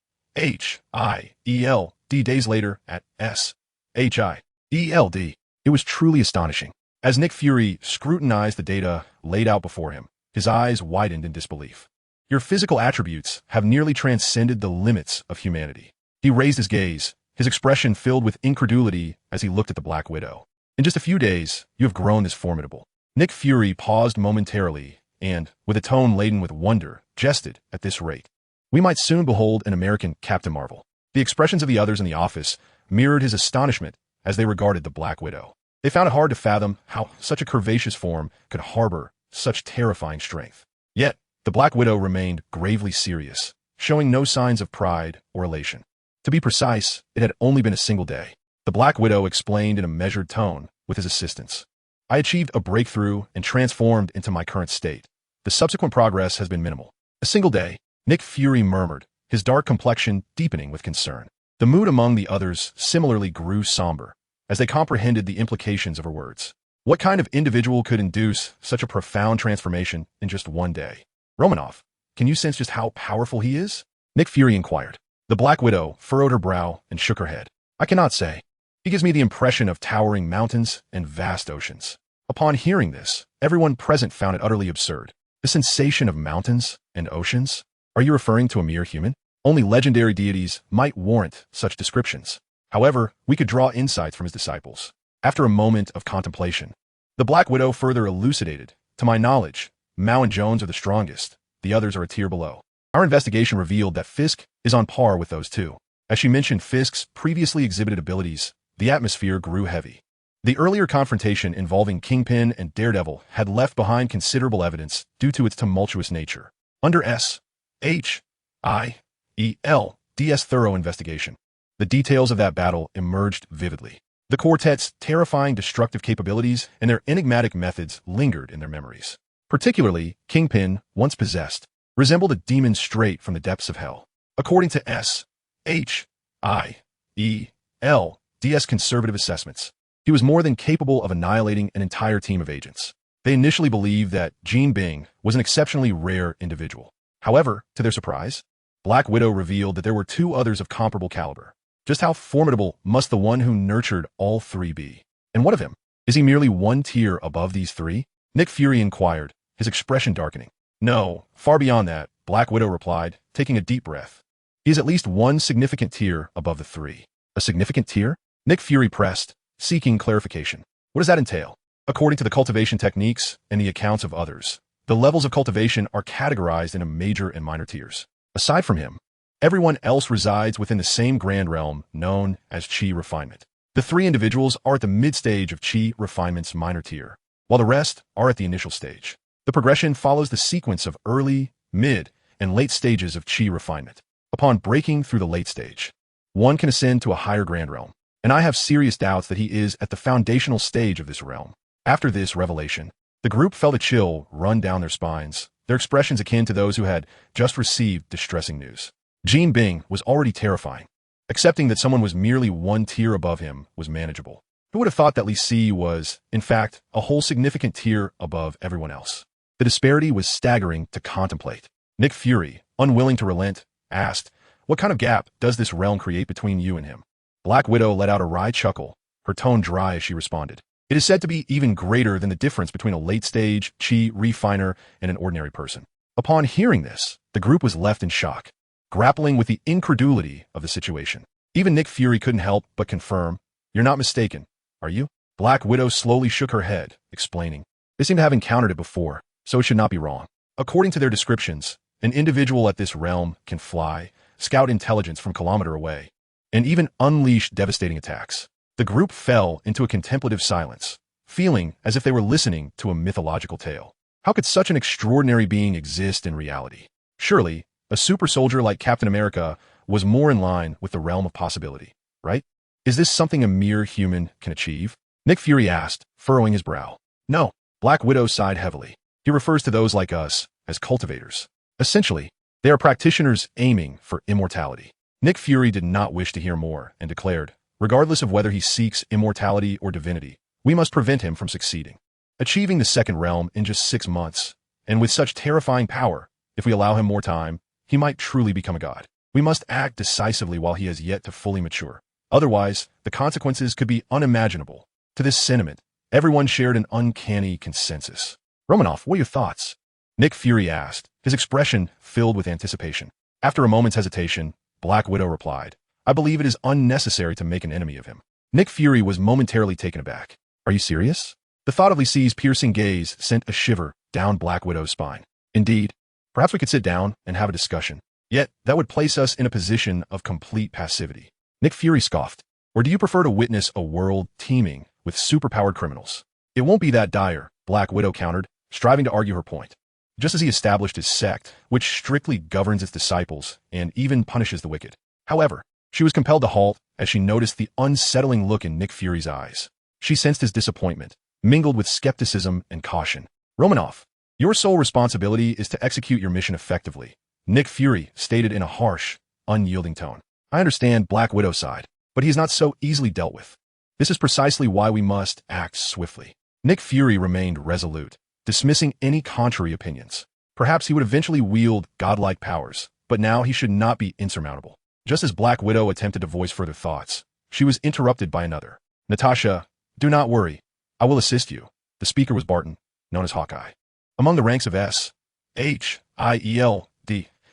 Days later at S.H.I.E.L.D. It was truly astonishing. As Nick Fury scrutinized the data laid out before him, his eyes widened in disbelief. Your physical attributes have nearly transcended the limits of humanity. He raised his gaze, his expression filled with incredulity as he looked at the Black Widow. In just a few days, you have grown this formidable. Nick Fury paused momentarily and, with a tone laden with wonder, jested at this rate. We might soon behold an American Captain Marvel. The expressions of the others in the office mirrored his astonishment as they regarded the Black Widow. They found it hard to fathom how such a curvaceous form could harbor such terrifying strength. Yet, the Black Widow remained gravely serious, showing no signs of pride or elation. To be precise, it had only been a single day. The Black Widow explained in a measured tone with his assistants. I achieved a breakthrough and transformed into my current state. The subsequent progress has been minimal. A single day, Nick Fury murmured, his dark complexion deepening with concern. The mood among the others similarly grew somber, as they comprehended the implications of her words. What kind of individual could induce such a profound transformation in just one day? Romanoff, can you sense just how powerful he is? Nick Fury inquired. The Black Widow furrowed her brow and shook her head. I cannot say. He gives me the impression of towering mountains and vast oceans. Upon hearing this, everyone present found it utterly absurd. The sensation of mountains and oceans? Are you referring to a mere human? Only legendary deities might warrant such descriptions. However, we could draw insights from his disciples. After a moment of contemplation, the Black Widow further elucidated. To my knowledge, Mao and Jones are the strongest. The others are a tier below. Our investigation revealed that Fisk is on par with those two. As she mentioned Fisk's previously exhibited abilities, the atmosphere grew heavy. The earlier confrontation involving Kingpin and Daredevil had left behind considerable evidence due to its tumultuous nature. Under S.H.I.E.L.D.'s thorough investigation, the details of that battle emerged vividly. The quartet's terrifying destructive capabilities and their enigmatic methods lingered in their memories. Particularly, Kingpin, once possessed, resembled a demon straight from the depths of hell. According to S.H.I.E.L.D.'s conservative assessments, he was more than capable of annihilating an entire team of agents. They initially believed that Jean Bing was an exceptionally rare individual. However, to their surprise, Black Widow revealed that there were 2 others of comparable caliber. Just how formidable must the one who nurtured all 3 be? And what of him? Is he merely one tier above these 3? Nick Fury inquired, his expression darkening. No, far beyond that, Black Widow replied, taking a deep breath. He is at least one significant tier above the three. A significant tier? Nick Fury pressed, seeking clarification. What does that entail? According to the cultivation techniques and the accounts of others, the levels of cultivation are categorized into major and minor tiers. Aside from him, everyone else resides within the same grand realm known as Chi refinement. The three individuals are at the mid-stage of Chi refinement's minor tier, while the rest are at the initial stage. The progression follows the sequence of early, mid, and late stages of Chi refinement. Upon breaking through the late stage, one can ascend to a higher grand realm, and I have serious doubts that he is at the foundational stage of this realm. After this revelation, the group felt a chill run down their spines, their expressions akin to those who had just received distressing news. Jean Bing was already terrifying. Accepting that someone was merely one tier above him was manageable. Who would have thought that Li Si was, in fact, a whole significant tier above everyone else? The disparity was staggering to contemplate. Nick Fury, unwilling to relent, asked, "What kind of gap does this realm create between you and him?" Black Widow let out a wry chuckle, her tone dry as she responded. It is said to be even greater than the difference between a late-stage Chi refiner and an ordinary person. Upon hearing this, the group was left in shock, grappling with the incredulity of the situation. Even Nick Fury couldn't help but confirm, "You're not mistaken, are you?" Black Widow slowly shook her head, explaining, "They seem to have encountered it before, so it should not be wrong. According to their descriptions, an individual at this realm can fly, scout intelligence from kilometer away, and even unleash devastating attacks." The group fell into a contemplative silence, feeling as if they were listening to a mythological tale. How could such an extraordinary being exist in reality? Surely, a super soldier like Captain America was more in line with the realm of possibility, right? Is this something a mere human can achieve? Nick Fury asked, furrowing his brow. No, Black Widow sighed heavily. He refers to those like us as cultivators. Essentially, they are practitioners aiming for immortality. Nick Fury did not wish to hear more and declared, regardless of whether he seeks immortality or divinity, we must prevent him from succeeding. Achieving the second realm in just 6 months, and with such terrifying power, if we allow him more time, he might truly become a god. We must act decisively while he has yet to fully mature. Otherwise, the consequences could be unimaginable. To this sentiment, everyone shared an uncanny consensus. Romanoff, what are your thoughts? Nick Fury asked, his expression filled with anticipation. After a moment's hesitation, Black Widow replied, "I believe it is unnecessary to make an enemy of him." Nick Fury was momentarily taken aback. Are you serious? The thought of Li Si's piercing gaze sent a shiver down Black Widow's spine. Indeed, perhaps we could sit down and have a discussion. Yet, that would place us in a position of complete passivity. Nick Fury scoffed. Or do you prefer to witness a world teeming with superpowered criminals? It won't be that dire, Black Widow countered, striving to argue her point. Just as he established his sect, which strictly governs its disciples and even punishes the wicked. However, she was compelled to halt as she noticed the unsettling look in Nick Fury's eyes. She sensed his disappointment, mingled with skepticism and caution. Romanoff, your sole responsibility is to execute your mission effectively, Nick Fury stated in a harsh, unyielding tone. I understand Black Widow sighed, but he is not so easily dealt with. This is precisely why we must act swiftly. Nick Fury remained resolute, dismissing any contrary opinions. Perhaps he would eventually wield godlike powers, but now he should not be insurmountable. Just as Black Widow attempted to voice further thoughts, she was interrupted by another. Natasha, do not worry. I will assist you. The speaker was Barton, known as Hawkeye. Among the ranks of S.H.I.E.L.D.,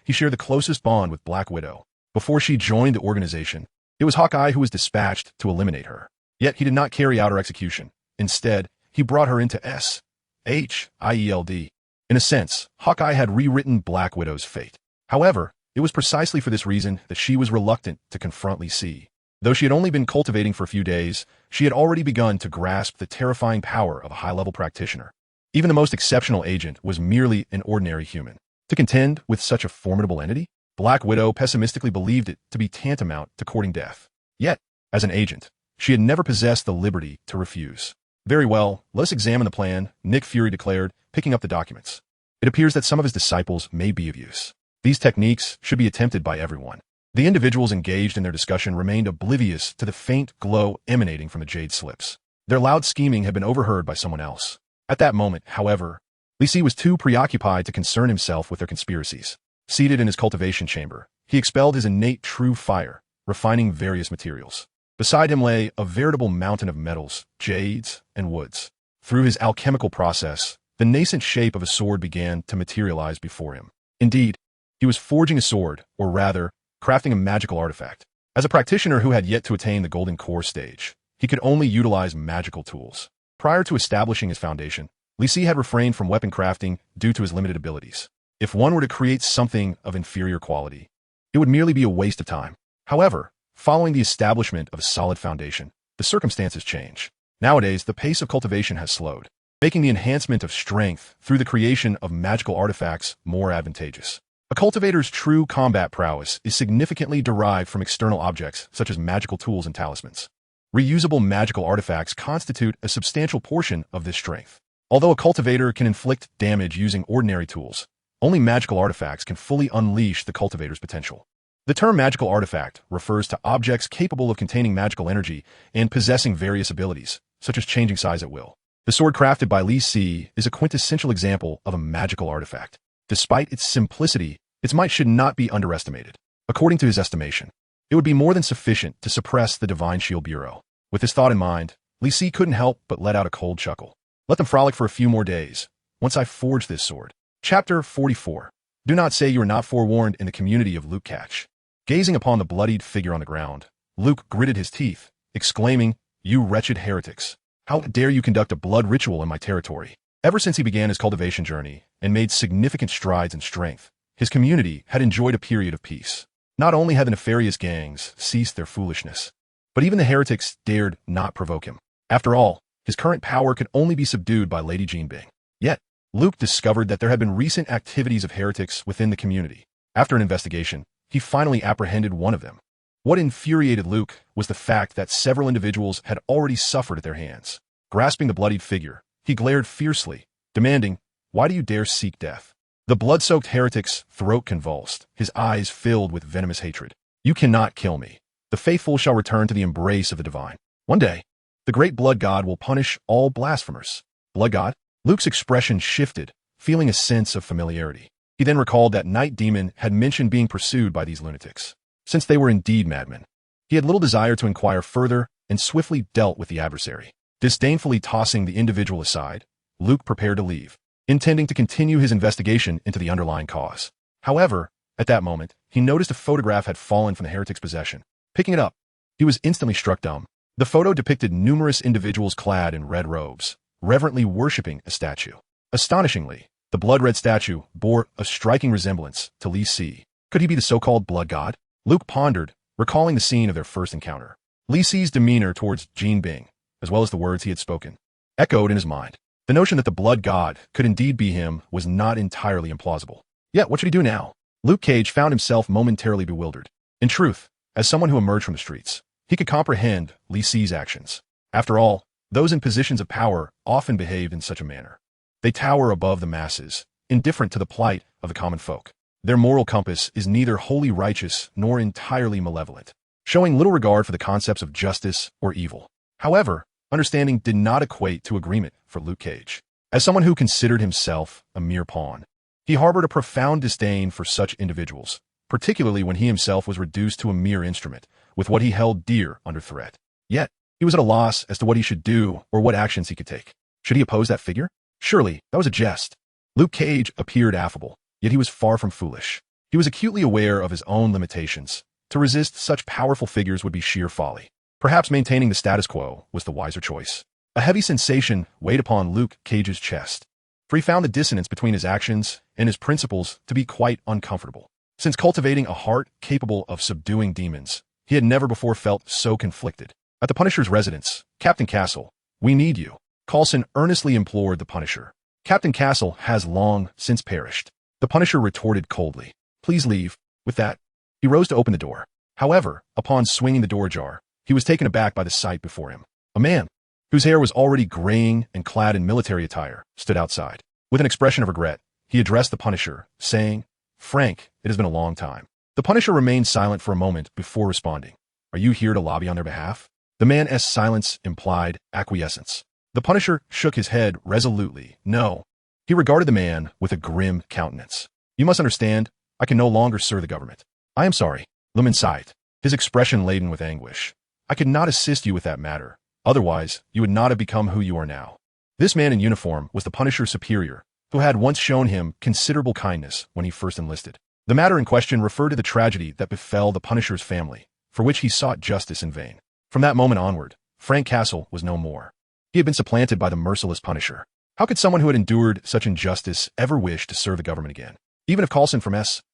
he shared the closest bond with Black Widow. Before she joined the organization, it was Hawkeye who was dispatched to eliminate her. Yet he did not carry out her execution. Instead, he brought her into S.H.I.E.L.D. In a sense, Hawkeye had rewritten Black Widow's fate. However, it was precisely for this reason that she was reluctant to confront Li Si. Though she had only been cultivating for a few days, she had already begun to grasp the terrifying power of a high-level practitioner. Even the most exceptional agent was merely an ordinary human. To contend with such a formidable entity, Black Widow pessimistically believed it to be tantamount to courting death. Yet, as an agent, she had never possessed the liberty to refuse. Very well, let us examine the plan, Nick Fury declared, picking up the documents. It appears that some of his disciples may be of use. These techniques should be attempted by everyone. The individuals engaged in their discussion remained oblivious to the faint glow emanating from the jade slips. Their loud scheming had been overheard by someone else. At that moment, however, Li Si was too preoccupied to concern himself with their conspiracies. Seated in his cultivation chamber, he expelled his innate true fire, refining various materials. Beside him lay a veritable mountain of metals, jades, and woods. Through his alchemical process, the nascent shape of a sword began to materialize before him. Indeed, he was forging a sword, or rather, crafting a magical artifact. As a practitioner who had yet to attain the golden core stage, he could only utilize magical tools. Prior to establishing his foundation, Li Si had refrained from weapon crafting due to his limited abilities. If one were to create something of inferior quality, it would merely be a waste of time. However, following the establishment of a solid foundation, the circumstances change. Nowadays, the pace of cultivation has slowed, making the enhancement of strength through the creation of magical artifacts more advantageous. A cultivator's true combat prowess is significantly derived from external objects such as magical tools and talismans. Reusable magical artifacts constitute a substantial portion of this strength. Although a cultivator can inflict damage using ordinary tools, only magical artifacts can fully unleash the cultivator's potential. The term magical artifact refers to objects capable of containing magical energy and possessing various abilities, such as changing size at will. The sword crafted by Li Si is a quintessential example of a magical artifact. Despite its simplicity, its might should not be underestimated. According to his estimation, it would be more than sufficient to suppress the Divine Shield Bureau. With this thought in mind, Li Si couldn't help but let out a cold chuckle. Let them frolic for a few more days, once I forge this sword. Chapter 44. Do not say you are not forewarned in the community of Luke Catch. Gazing upon the bloodied figure on the ground, Luke gritted his teeth, exclaiming, "You wretched heretics! How dare you conduct a blood ritual in my territory?" Ever since he began his cultivation journey and made significant strides in strength, his community had enjoyed a period of peace. Not only had the nefarious gangs ceased their foolishness, but even the heretics dared not provoke him. After all, his current power could only be subdued by Lady Jean Bing. Yet, Luke discovered that there had been recent activities of heretics within the community. After an investigation, he finally apprehended one of them. What infuriated Luke was the fact that several individuals had already suffered at their hands. Grasping the bloodied figure, he glared fiercely, demanding, "Why do you dare seek death?" The blood-soaked heretic's throat convulsed, his eyes filled with venomous hatred. "You cannot kill me. The faithful shall return to the embrace of the divine. One day, the great blood god will punish all blasphemers." Blood god? Luke's expression shifted, feeling a sense of familiarity. He then recalled that Night Demon had mentioned being pursued by these lunatics. Since they were indeed madmen, he had little desire to inquire further and swiftly dealt with the adversary. Disdainfully tossing the individual aside, Luke prepared to leave, intending to continue his investigation into the underlying cause. However, at that moment, he noticed a photograph had fallen from the heretic's possession. Picking it up, he was instantly struck dumb. The photo depicted numerous individuals clad in red robes, reverently worshipping a statue. Astonishingly, the blood-red statue bore a striking resemblance to Li Si. Could he be the so-called blood god? Luke pondered, recalling the scene of their first encounter. Li Si's demeanor towards Jean Bing, as well as the words he had spoken, echoed in his mind. The notion that the blood god could indeed be him was not entirely implausible. Yet, what should he do now? Luke Cage found himself momentarily bewildered. In truth, as someone who emerged from the streets, he could comprehend Li Si's actions. After all, those in positions of power often behaved in such a manner. They tower above the masses, indifferent to the plight of the common folk. Their moral compass is neither wholly righteous nor entirely malevolent, showing little regard for the concepts of justice or evil. However, understanding did not equate to agreement for Luke Cage. As someone who considered himself a mere pawn, he harbored a profound disdain for such individuals, particularly when he himself was reduced to a mere instrument, with what he held dear under threat. Yet, he was at a loss as to what he should do or what actions he could take. Should he oppose that figure? Surely, that was a jest. Luke Cage appeared affable, yet he was far from foolish. He was acutely aware of his own limitations. To resist such powerful figures would be sheer folly. Perhaps maintaining the status quo was the wiser choice. A heavy sensation weighed upon Luke Cage's chest, for he found the dissonance between his actions and his principles to be quite uncomfortable. Since cultivating a heart capable of subduing demons, he had never before felt so conflicted. At the Punisher's residence, "Captain Castle, we need you," Coulson earnestly implored the Punisher. "Captain Castle has long since perished." The Punisher retorted coldly, "Please leave." With that, he rose to open the door. However, upon swinging the door ajar, he was taken aback by the sight before him. A man, whose hair was already graying and clad in military attire, stood outside. With an expression of regret, he addressed the Punisher, saying, "Frank, it has been a long time." The Punisher remained silent for a moment before responding. "Are you here to lobby on their behalf?" The man's silence implied acquiescence. The Punisher shook his head resolutely. "No." He regarded the man with a grim countenance. "You must understand, I can no longer serve the government." "I am sorry." Lumen sighed, his expression laden with anguish. "I could not assist you with that matter. Otherwise, you would not have become who you are now." This man in uniform was the Punisher's superior, who had once shown him considerable kindness when he first enlisted. The matter in question referred to the tragedy that befell the Punisher's family, for which he sought justice in vain. From that moment onward, Frank Castle was no more. He had been supplanted by the merciless Punisher. How could someone who had endured such injustice ever wish to serve the government again? Even if Coulson from S.H.I.E.L.D.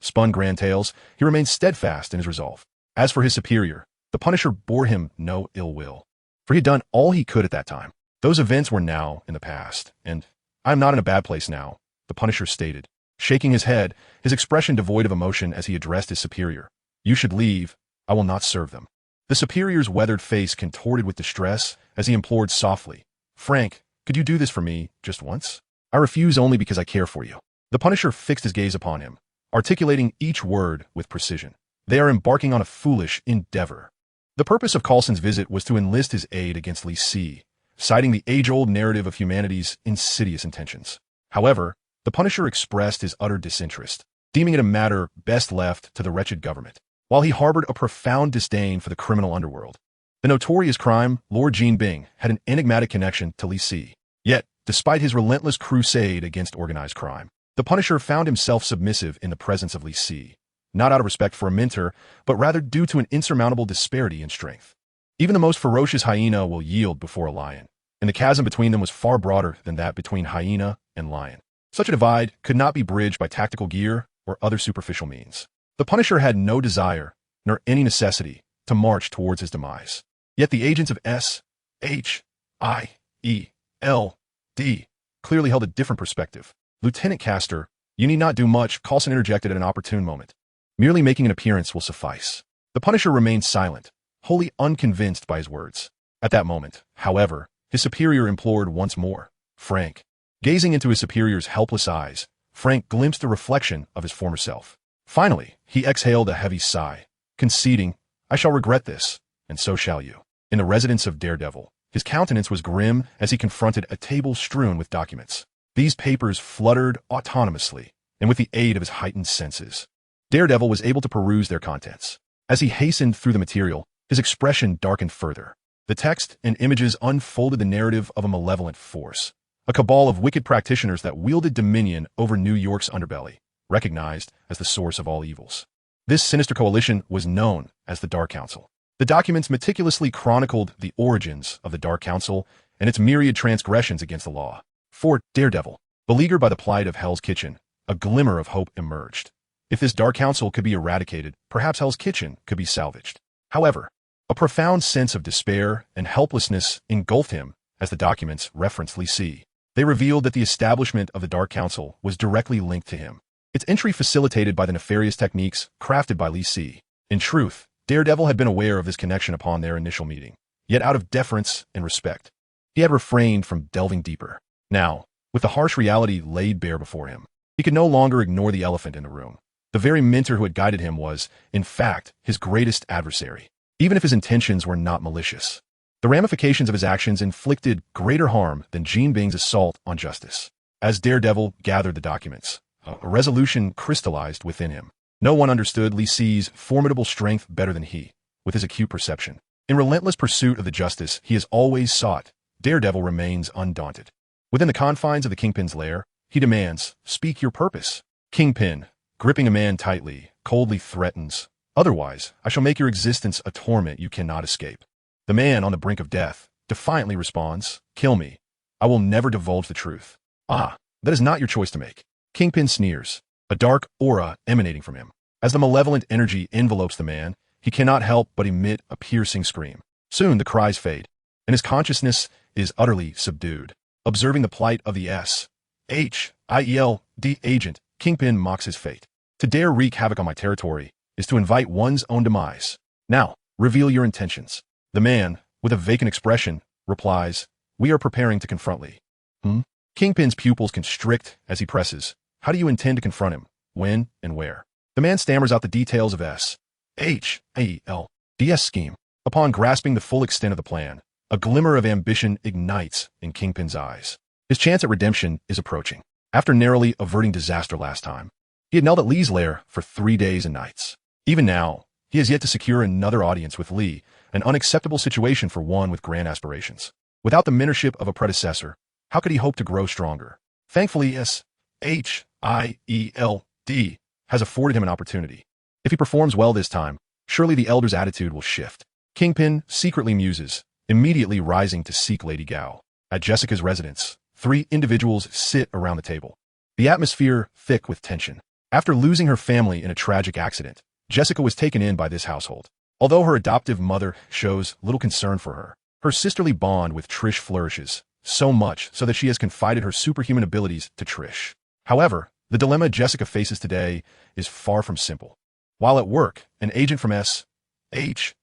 spun grand tales, he remained steadfast in his resolve. As for his superior, the Punisher bore him no ill will, for he had done all he could at that time. Those events were now in the past, and I am not in a bad place now, the Punisher stated, shaking his head, his expression devoid of emotion as he addressed his superior. You should leave. I will not serve them. The superior's weathered face contorted with distress as he implored softly, Frank, could you do this for me just once? I refuse only because I care for you. The Punisher fixed his gaze upon him, articulating each word with precision. They are embarking on a foolish endeavor. The purpose of Coulson's visit was to enlist his aid against Li Si, citing the age-old narrative of humanity's insidious intentions. However, the Punisher expressed his utter disinterest, deeming it a matter best left to the wretched government, while he harbored a profound disdain for the criminal underworld. The notorious crime Lord Jean Bing had an enigmatic connection to Li Si. Yet, despite his relentless crusade against organized crime, the Punisher found himself submissive in the presence of Li Si, not out of respect for a mentor, but rather due to an insurmountable disparity in strength. Even the most ferocious hyena will yield before a lion, and the chasm between them was far broader than that between hyena and lion. Such a divide could not be bridged by tactical gear or other superficial means. The Punisher had no desire, nor any necessity, to march towards his demise. Yet the agents of S.H.I.E.L.D. clearly held a different perspective. Lieutenant Castor, you need not do much, Coulson interjected at an opportune moment. Merely making an appearance will suffice. The Punisher remained silent, wholly unconvinced by his words. At that moment, however, his superior implored once more, Frank. Gazing into his superior's helpless eyes, Frank glimpsed a reflection of his former self. Finally, he exhaled a heavy sigh, conceding, I shall regret this, and so shall you. In the residence of Daredevil, his countenance was grim as he confronted a table strewn with documents. These papers fluttered autonomously, and with the aid of his heightened senses, Daredevil was able to peruse their contents. As he hastened through the material, his expression darkened further. The text and images unfolded the narrative of a malevolent force, a cabal of wicked practitioners that wielded dominion over New York's underbelly, recognized as the source of all evils. This sinister coalition was known as the Dark Council. The documents meticulously chronicled the origins of the Dark Council and its myriad transgressions against the law. For Daredevil, beleaguered by the plight of Hell's Kitchen, a glimmer of hope emerged. If this Dark Council could be eradicated, perhaps Hell's Kitchen could be salvaged. However, a profound sense of despair and helplessness engulfed him as the documents referenced Li Si. They revealed that the establishment of the Dark Council was directly linked to him, its entry facilitated by the nefarious techniques crafted by Li Si. In truth, Daredevil had been aware of this connection upon their initial meeting, yet out of deference and respect, he had refrained from delving deeper. Now, with the harsh reality laid bare before him, he could no longer ignore the elephant in the room. The very mentor who had guided him was, in fact, his greatest adversary, even if his intentions were not malicious. The ramifications of his actions inflicted greater harm than Jean Bing's assault on justice. As Daredevil gathered the documents, a resolution crystallized within him. No one understood Li Si's formidable strength better than he, with his acute perception. In relentless pursuit of the justice he has always sought, Daredevil remains undaunted. Within the confines of the Kingpin's lair, he demands, speak your purpose. Kingpin, gripping a man tightly, coldly threatens, otherwise, I shall make your existence a torment you cannot escape. The man on the brink of death defiantly responds, kill me. I will never divulge the truth. Ah, that is not your choice to make. Kingpin sneers, a dark aura emanating from him. As the malevolent energy envelopes the man, he cannot help but emit a piercing scream. Soon the cries fade, and his consciousness is utterly subdued. Observing the plight of the S.H.I.E.L.D. agent, Kingpin mocks his fate. To dare wreak havoc on my territory is to invite one's own demise. Now, reveal your intentions. The man, with a vacant expression, replies, we are preparing to confront Li. Kingpin's pupils constrict as he presses. How do you intend to confront him? When and where? The man stammers out the details of S.H.I.E.L.D.'s scheme. Upon grasping the full extent of the plan, a glimmer of ambition ignites in Kingpin's eyes. His chance at redemption is approaching. After narrowly averting disaster last time, he had knelt at Li's lair for 3 days and nights. Even now, he has yet to secure another audience with Li, an unacceptable situation for one with grand aspirations. Without the mentorship of a predecessor, how could he hope to grow stronger? Thankfully, Shield has afforded him an opportunity. If he performs well this time, surely the Elder's attitude will shift. Kingpin secretly muses, immediately rising to seek Lady Gao. At Jessica's residence, 3 individuals sit around the table. The atmosphere thick with tension. After losing her family in a tragic accident, Jessica was taken in by this household. Although her adoptive mother shows little concern for her, her sisterly bond with Trish flourishes, so much so that she has confided her superhuman abilities to Trish. However, the dilemma Jessica faces today is far from simple. While at work, an agent from SHIELD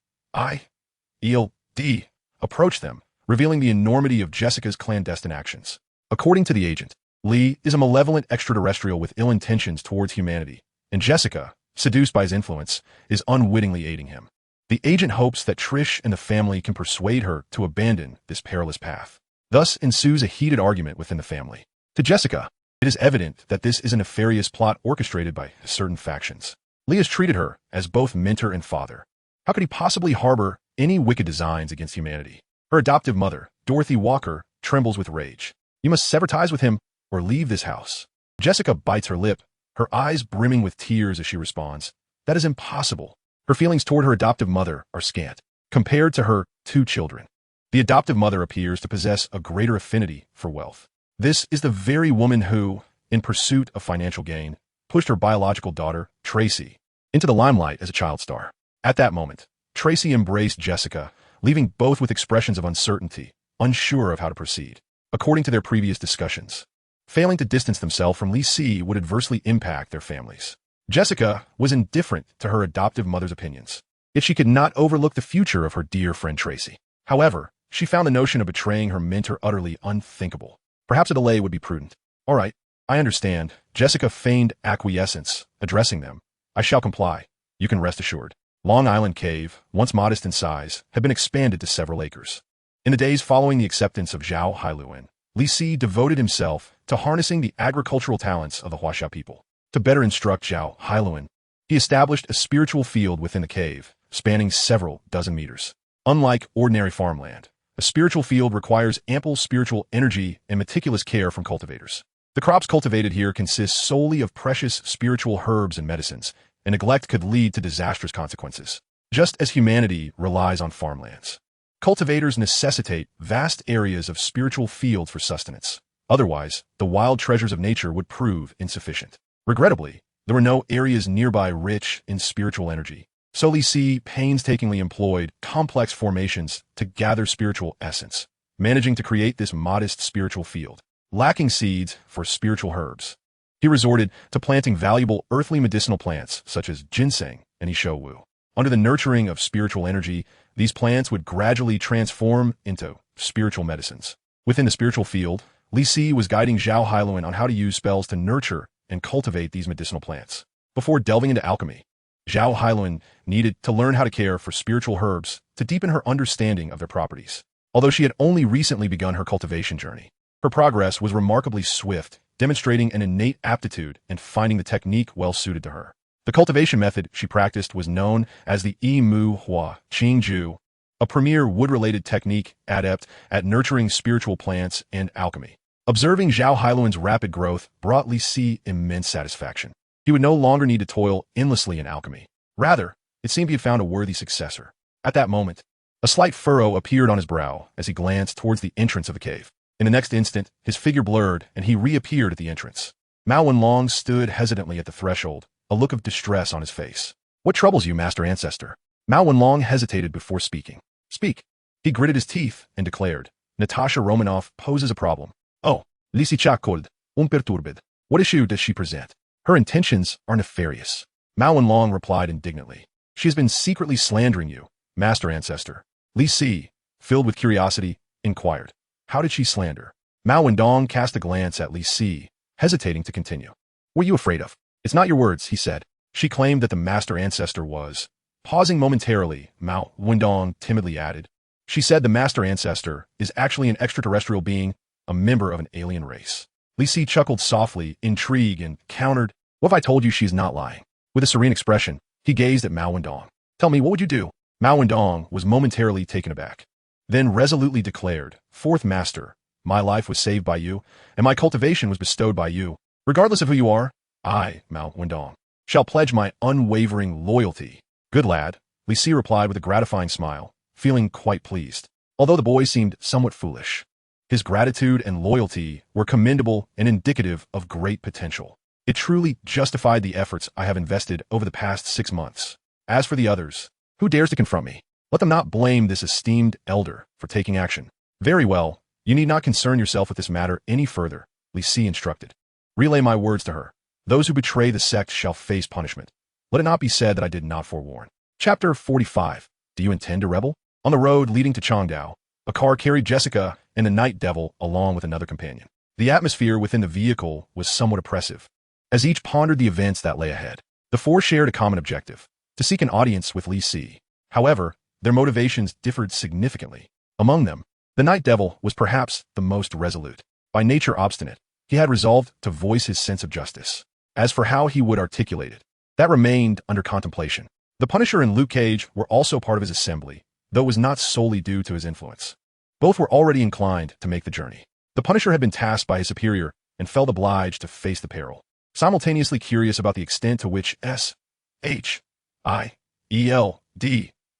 approached them, revealing the enormity of Jessica's clandestine actions. According to the agent, Lee is a malevolent extraterrestrial with ill intentions towards humanity, and Jessica, seduced by his influence, is unwittingly aiding him. The agent hopes that Trish and the family can persuade her to abandon this perilous path. Thus ensues a heated argument within the family. To Jessica, it is evident that this is a nefarious plot orchestrated by certain factions. Lee has treated her as both mentor and father. How could he possibly harbor any wicked designs against humanity? Her adoptive mother, Dorothy Walker, trembles with rage. You must sever ties with him or leave this house. Jessica bites her lip, her eyes brimming with tears as she responds. That is impossible. Her feelings toward her adoptive mother are scant, compared to her 2 children. The adoptive mother appears to possess a greater affinity for wealth. This is the very woman who, in pursuit of financial gain, pushed her biological daughter, Tracy, into the limelight as a child star. At that moment, Tracy embraced Jessica, leaving both with expressions of uncertainty, unsure of how to proceed. According to their previous discussions, failing to distance themselves from Lee Si would adversely impact their families. Jessica was indifferent to her adoptive mother's opinions, yet she could not overlook the future of her dear friend Tracy. However, she found the notion of betraying her mentor utterly unthinkable. Perhaps a delay would be prudent. All right, I understand. Jessica feigned acquiescence, addressing them. I shall comply. You can rest assured. Long Island Cave, once modest in size, had been expanded to several acres. In the days following the acceptance of Zhao Hailuan, Li Si devoted himself to harnessing the agricultural talents of the Huaxia people. To better instruct Zhao Hailuan, he established a spiritual field within the cave, spanning several dozen meters. Unlike ordinary farmland, a spiritual field requires ample spiritual energy and meticulous care from cultivators. The crops cultivated here consist solely of precious spiritual herbs and medicines, and neglect could lead to disastrous consequences. Just as humanity relies on farmlands, cultivators necessitate vast areas of spiritual fields for sustenance. Otherwise, the wild treasures of nature would prove insufficient. Regrettably, there were no areas nearby rich in spiritual energy, so Li Si painstakingly employed complex formations to gather spiritual essence, managing to create this modest spiritual field. Lacking seeds for spiritual herbs, he resorted to planting valuable earthly medicinal plants such as ginseng and ishowu. Under the nurturing of spiritual energy, these plants would gradually transform into spiritual medicines. Within the spiritual field, Li Si was guiding Zhao Hailuan on how to use spells to nurture and cultivate these medicinal plants. Before delving into alchemy, Zhao Hailuan needed to learn how to care for spiritual herbs to deepen her understanding of their properties. Although she had only recently begun her cultivation journey, her progress was remarkably swift, demonstrating an innate aptitude and finding the technique well suited to her. The cultivation method she practiced was known as the Yi Mu Hua Qingju, a premier wood-related technique adept at nurturing spiritual plants and alchemy. Observing Zhao Hailuan's rapid growth brought Li Si immense satisfaction. He would no longer need to toil endlessly in alchemy. Rather, it seemed he had found a worthy successor. At that moment, a slight furrow appeared on his brow as he glanced towards the entrance of the cave. In the next instant, his figure blurred and he reappeared at the entrance. Mao Wenlong stood hesitantly at the threshold, a look of distress on his face. What troubles you, Master Ancestor? Mao Wenlong hesitated before speaking. Speak. He gritted his teeth and declared, Natasha Romanoff poses a problem. Oh, Lisicha cold, unperturbed. What issue does she present? Her intentions are nefarious. Mao Wenlong replied indignantly. She has been secretly slandering you, Master Ancestor. Li Si, filled with curiosity, inquired. How did she slander? Mao Wendong cast a glance at Li Si, hesitating to continue. What are you afraid of? It's not your words, he said. She claimed that the Master Ancestor was. Pausing momentarily, Mao Wendong timidly added. She said the Master Ancestor is actually an extraterrestrial being, a member of an alien race. Li Si chuckled softly, intrigued, and countered, What if I told you she is not lying? With a serene expression, he gazed at Mao Wendong. Tell me, what would you do? Mao Wendong was momentarily taken aback. then resolutely declared, "Fourth Master, my life was saved by you, and my cultivation was bestowed by you. Regardless of who you are, I, Mao Wendong, shall pledge my unwavering loyalty." "Good lad," Li Si replied with a gratifying smile, feeling quite pleased, although the boy seemed somewhat foolish. His gratitude and loyalty were commendable and indicative of great potential. It truly justified the efforts I have invested over the past 6 months. As for the others, who dares to confront me? Let them not blame this esteemed elder for taking action. "Very well, you need not concern yourself with this matter any further," Li Si instructed. "Relay my words to her. Those who betray the sect shall face punishment. Let it not be said that I did not forewarn." Chapter 45. Do you intend to rebel? On the road leading to Chongdao, a car carried Jessica and the Night Devil along with another companion. The atmosphere within the vehicle was somewhat oppressive. As each pondered the events that lay ahead, the four shared a common objective: to seek an audience with Li Si. However, their motivations differed significantly. Among them, the Night Devil was perhaps the most resolute. By nature obstinate, he had resolved to voice his sense of justice. As for how he would articulate it, that remained under contemplation. The Punisher and Luke Cage were also part of his assembly, though it was not solely due to his influence. Both were already inclined to make the journey. The Punisher had been tasked by his superior and felt obliged to face the peril, simultaneously curious about the extent to which Shilded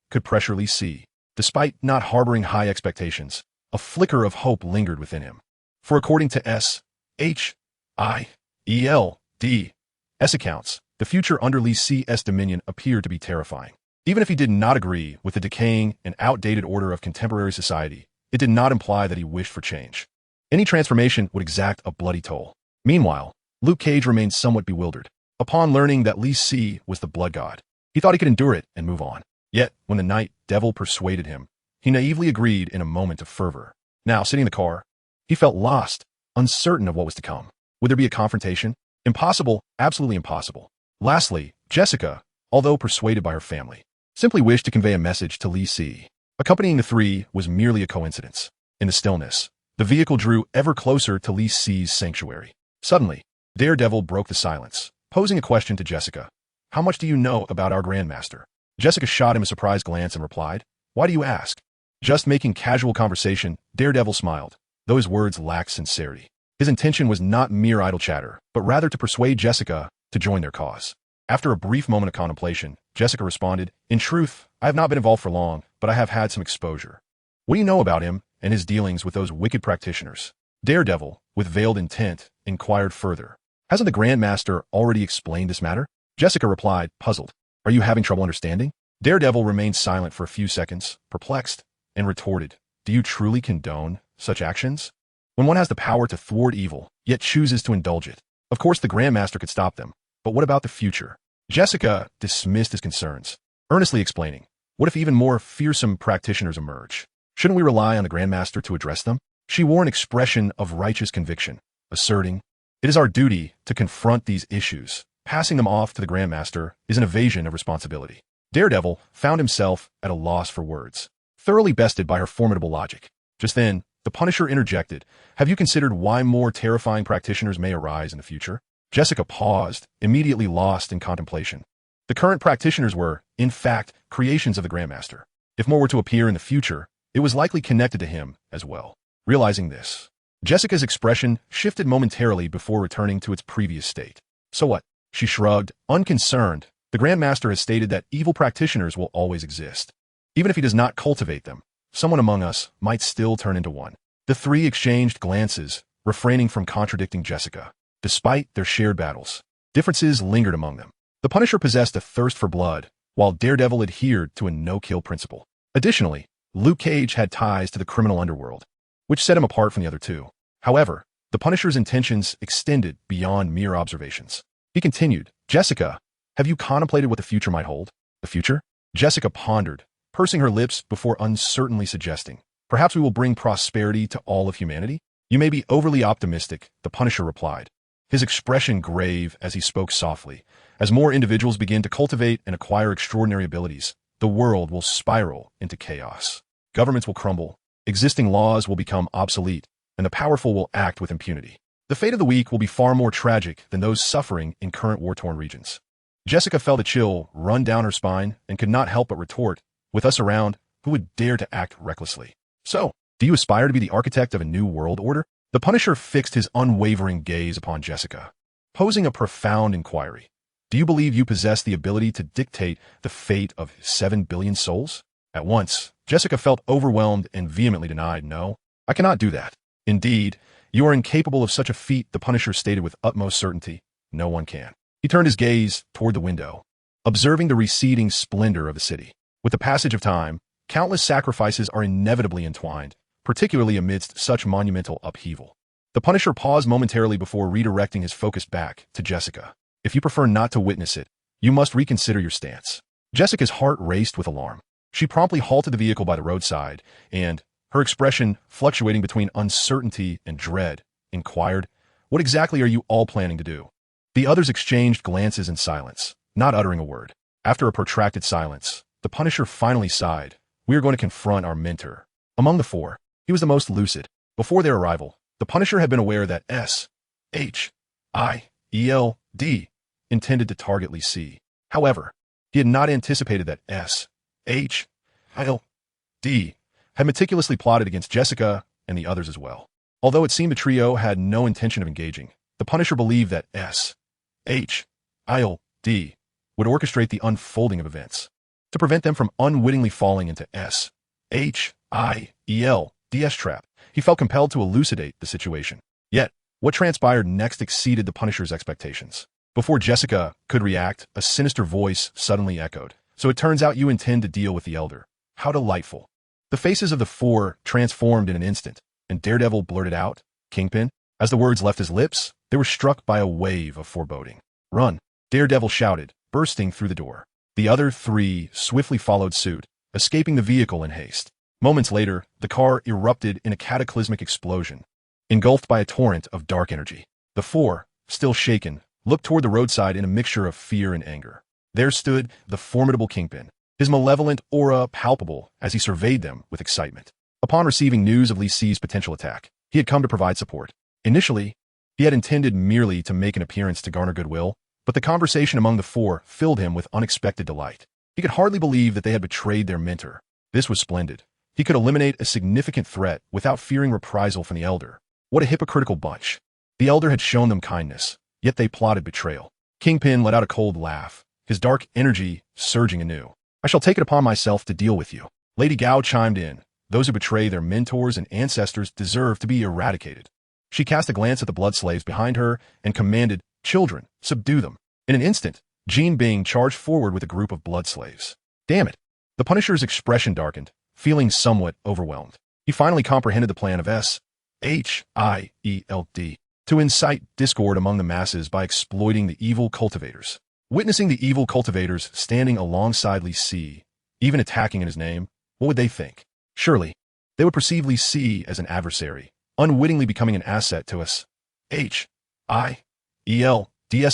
could pressure Li Si. Despite not harboring high expectations, a flicker of hope lingered within him. For according to Shild's accounts, the future under Li Si's dominion appeared to be terrifying. Even if he did not agree with the decaying and outdated order of contemporary society, it did not imply that he wished for change. Any transformation would exact a bloody toll. Meanwhile, Luke Cage remained somewhat bewildered. Upon learning that Li Si was the blood god, he thought he could endure it and move on. Yet, when the Night Devil persuaded him, he naively agreed in a moment of fervor. Now, sitting in the car, he felt lost, uncertain of what was to come. Would there be a confrontation? Impossible, absolutely impossible. Lastly, Jessica, although persuaded by her family, simply wished to convey a message to Li Si. Accompanying the three was merely a coincidence. In the stillness, the vehicle drew ever closer to Li Si's sanctuary. Suddenly, Daredevil broke the silence, posing a question to Jessica. "How much do you know about our Grandmaster?" Jessica shot him a surprised glance and replied, "Why do you ask?" Just making casual conversation, Daredevil smiled, though his words lacked sincerity. His intention was not mere idle chatter, but rather to persuade Jessica to join their cause. After a brief moment of contemplation, Jessica responded, "In truth, I have not been involved for long, but I have had some exposure." "What do you know about him and his dealings with those wicked practitioners?" Daredevil, with veiled intent, inquired further. "Hasn't the Grandmaster already explained this matter?" Jessica replied, puzzled. "Are you having trouble understanding?" Daredevil remained silent for a few seconds, perplexed, and retorted, "Do you truly condone such actions? When one has the power to thwart evil, yet chooses to indulge it. Of course the Grandmaster could stop them, but what about the future?" Jessica dismissed his concerns, earnestly explaining, "What if even more fearsome practitioners emerge? Shouldn't we rely on the Grandmaster to address them?" She wore an expression of righteous conviction, asserting, "It is our duty to confront these issues. Passing them off to the Grandmaster is an evasion of responsibility." Daredevil found himself at a loss for words, thoroughly bested by her formidable logic. Just then, the Punisher interjected, "Have you considered why more terrifying practitioners may arise in the future?" Jessica paused, immediately lost in contemplation. The current practitioners were, in fact, creations of the Grandmaster. If more were to appear in the future, it was likely connected to him as well. Realizing this, Jessica's expression shifted momentarily before returning to its previous state. "So what?" She shrugged, unconcerned. "The Grandmaster has stated that evil practitioners will always exist. Even if he does not cultivate them, someone among us might still turn into one." The three exchanged glances, refraining from contradicting Jessica. Despite their shared battles, differences lingered among them. The Punisher possessed a thirst for blood, while Daredevil adhered to a no-kill principle. Additionally, Luke Cage had ties to the criminal underworld, which set him apart from the other two. However, the Punisher's intentions extended beyond mere observations. He continued, "Jessica, have you contemplated what the future might hold?" "The future?" Jessica pondered, pursing her lips before uncertainly suggesting, "Perhaps we will bring prosperity to all of humanity?" "You may be overly optimistic," the Punisher replied, his expression grave as he spoke softly. "As more individuals begin to cultivate and acquire extraordinary abilities, the world will spiral into chaos. Governments will crumble, existing laws will become obsolete, and the powerful will act with impunity. The fate of the weak will be far more tragic than those suffering in current war-torn regions." Jessica felt a chill run down her spine and could not help but retort, "With us around, who would dare to act recklessly?" So, do you aspire to be the architect of a new world order? The Punisher fixed his unwavering gaze upon Jessica, posing a profound inquiry. Do you believe you possess the ability to dictate the fate of 7 billion souls? At once, Jessica felt overwhelmed and vehemently denied, "No, I cannot do that." "Indeed, you are incapable of such a feat," the Punisher stated with utmost certainty. "No one can." He turned his gaze toward the window, observing the receding splendor of the city. With the passage of time, countless sacrifices are inevitably entwined, particularly amidst such monumental upheaval. The Punisher paused momentarily before redirecting his focus back to Jessica. "If you prefer not to witness it, you must reconsider your stance." Jessica's heart raced with alarm. She promptly halted the vehicle by the roadside and, her expression fluctuating between uncertainty and dread, inquired, "What exactly are you all planning to do?" The others exchanged glances in silence, not uttering a word. After a protracted silence, the Punisher finally sighed. "We are going to confront our mentor." Among the four, he was the most lucid. Before their arrival, the Punisher had been aware that S-H-I-E-L-D intended to target Lee C. However, he had not anticipated that S-H-I-L-D had meticulously plotted against Jessica and the others as well. Although it seemed the trio had no intention of engaging, the Punisher believed that S-H-I-L-D would orchestrate the unfolding of events to prevent them from unwittingly falling into S-H-I-E-L-D's trap. He felt compelled to elucidate the situation. Yet, what transpired next exceeded the Punisher's expectations. Before Jessica could react, a sinister voice suddenly echoed. "So it turns out you intend to deal with the Elder. How delightful." The faces of the four transformed in an instant, and Daredevil blurted out, "Kingpin?" As the words left his lips, they were struck by a wave of foreboding. "Run!" Daredevil shouted, bursting through the door. The other three swiftly followed suit, escaping the vehicle in haste. Moments later, the car erupted in a cataclysmic explosion, engulfed by a torrent of dark energy. The four, still shaken, looked toward the roadside in a mixture of fear and anger. There stood the formidable Kingpin, his malevolent aura palpable as he surveyed them with excitement. Upon receiving news of Lee C's potential attack, he had come to provide support. Initially, he had intended merely to make an appearance to garner goodwill, but the conversation among the four filled him with unexpected delight. He could hardly believe that they had betrayed their mentor. This was splendid. He could eliminate a significant threat without fearing reprisal from the Elder. What a hypocritical bunch. The Elder had shown them kindness, yet they plotted betrayal. Kingpin let out a cold laugh, his dark energy surging anew. "I shall take it upon myself to deal with you." Lady Gao chimed in. "Those who betray their mentors and ancestors deserve to be eradicated." She cast a glance at the blood slaves behind her and commanded, "Children, subdue them." In an instant, Jean Bing charged forward with a group of blood slaves. Damn it! The Punisher's expression darkened, feeling somewhat overwhelmed. He finally comprehended the plan of S-H-I-E-L-D to incite discord among the masses by exploiting the evil cultivators. Witnessing the evil cultivators standing alongside Lee C, even attacking in his name, what would they think? Surely, they would perceive Lee C as an adversary, unwittingly becoming an asset to us. H-I-E-L-D-S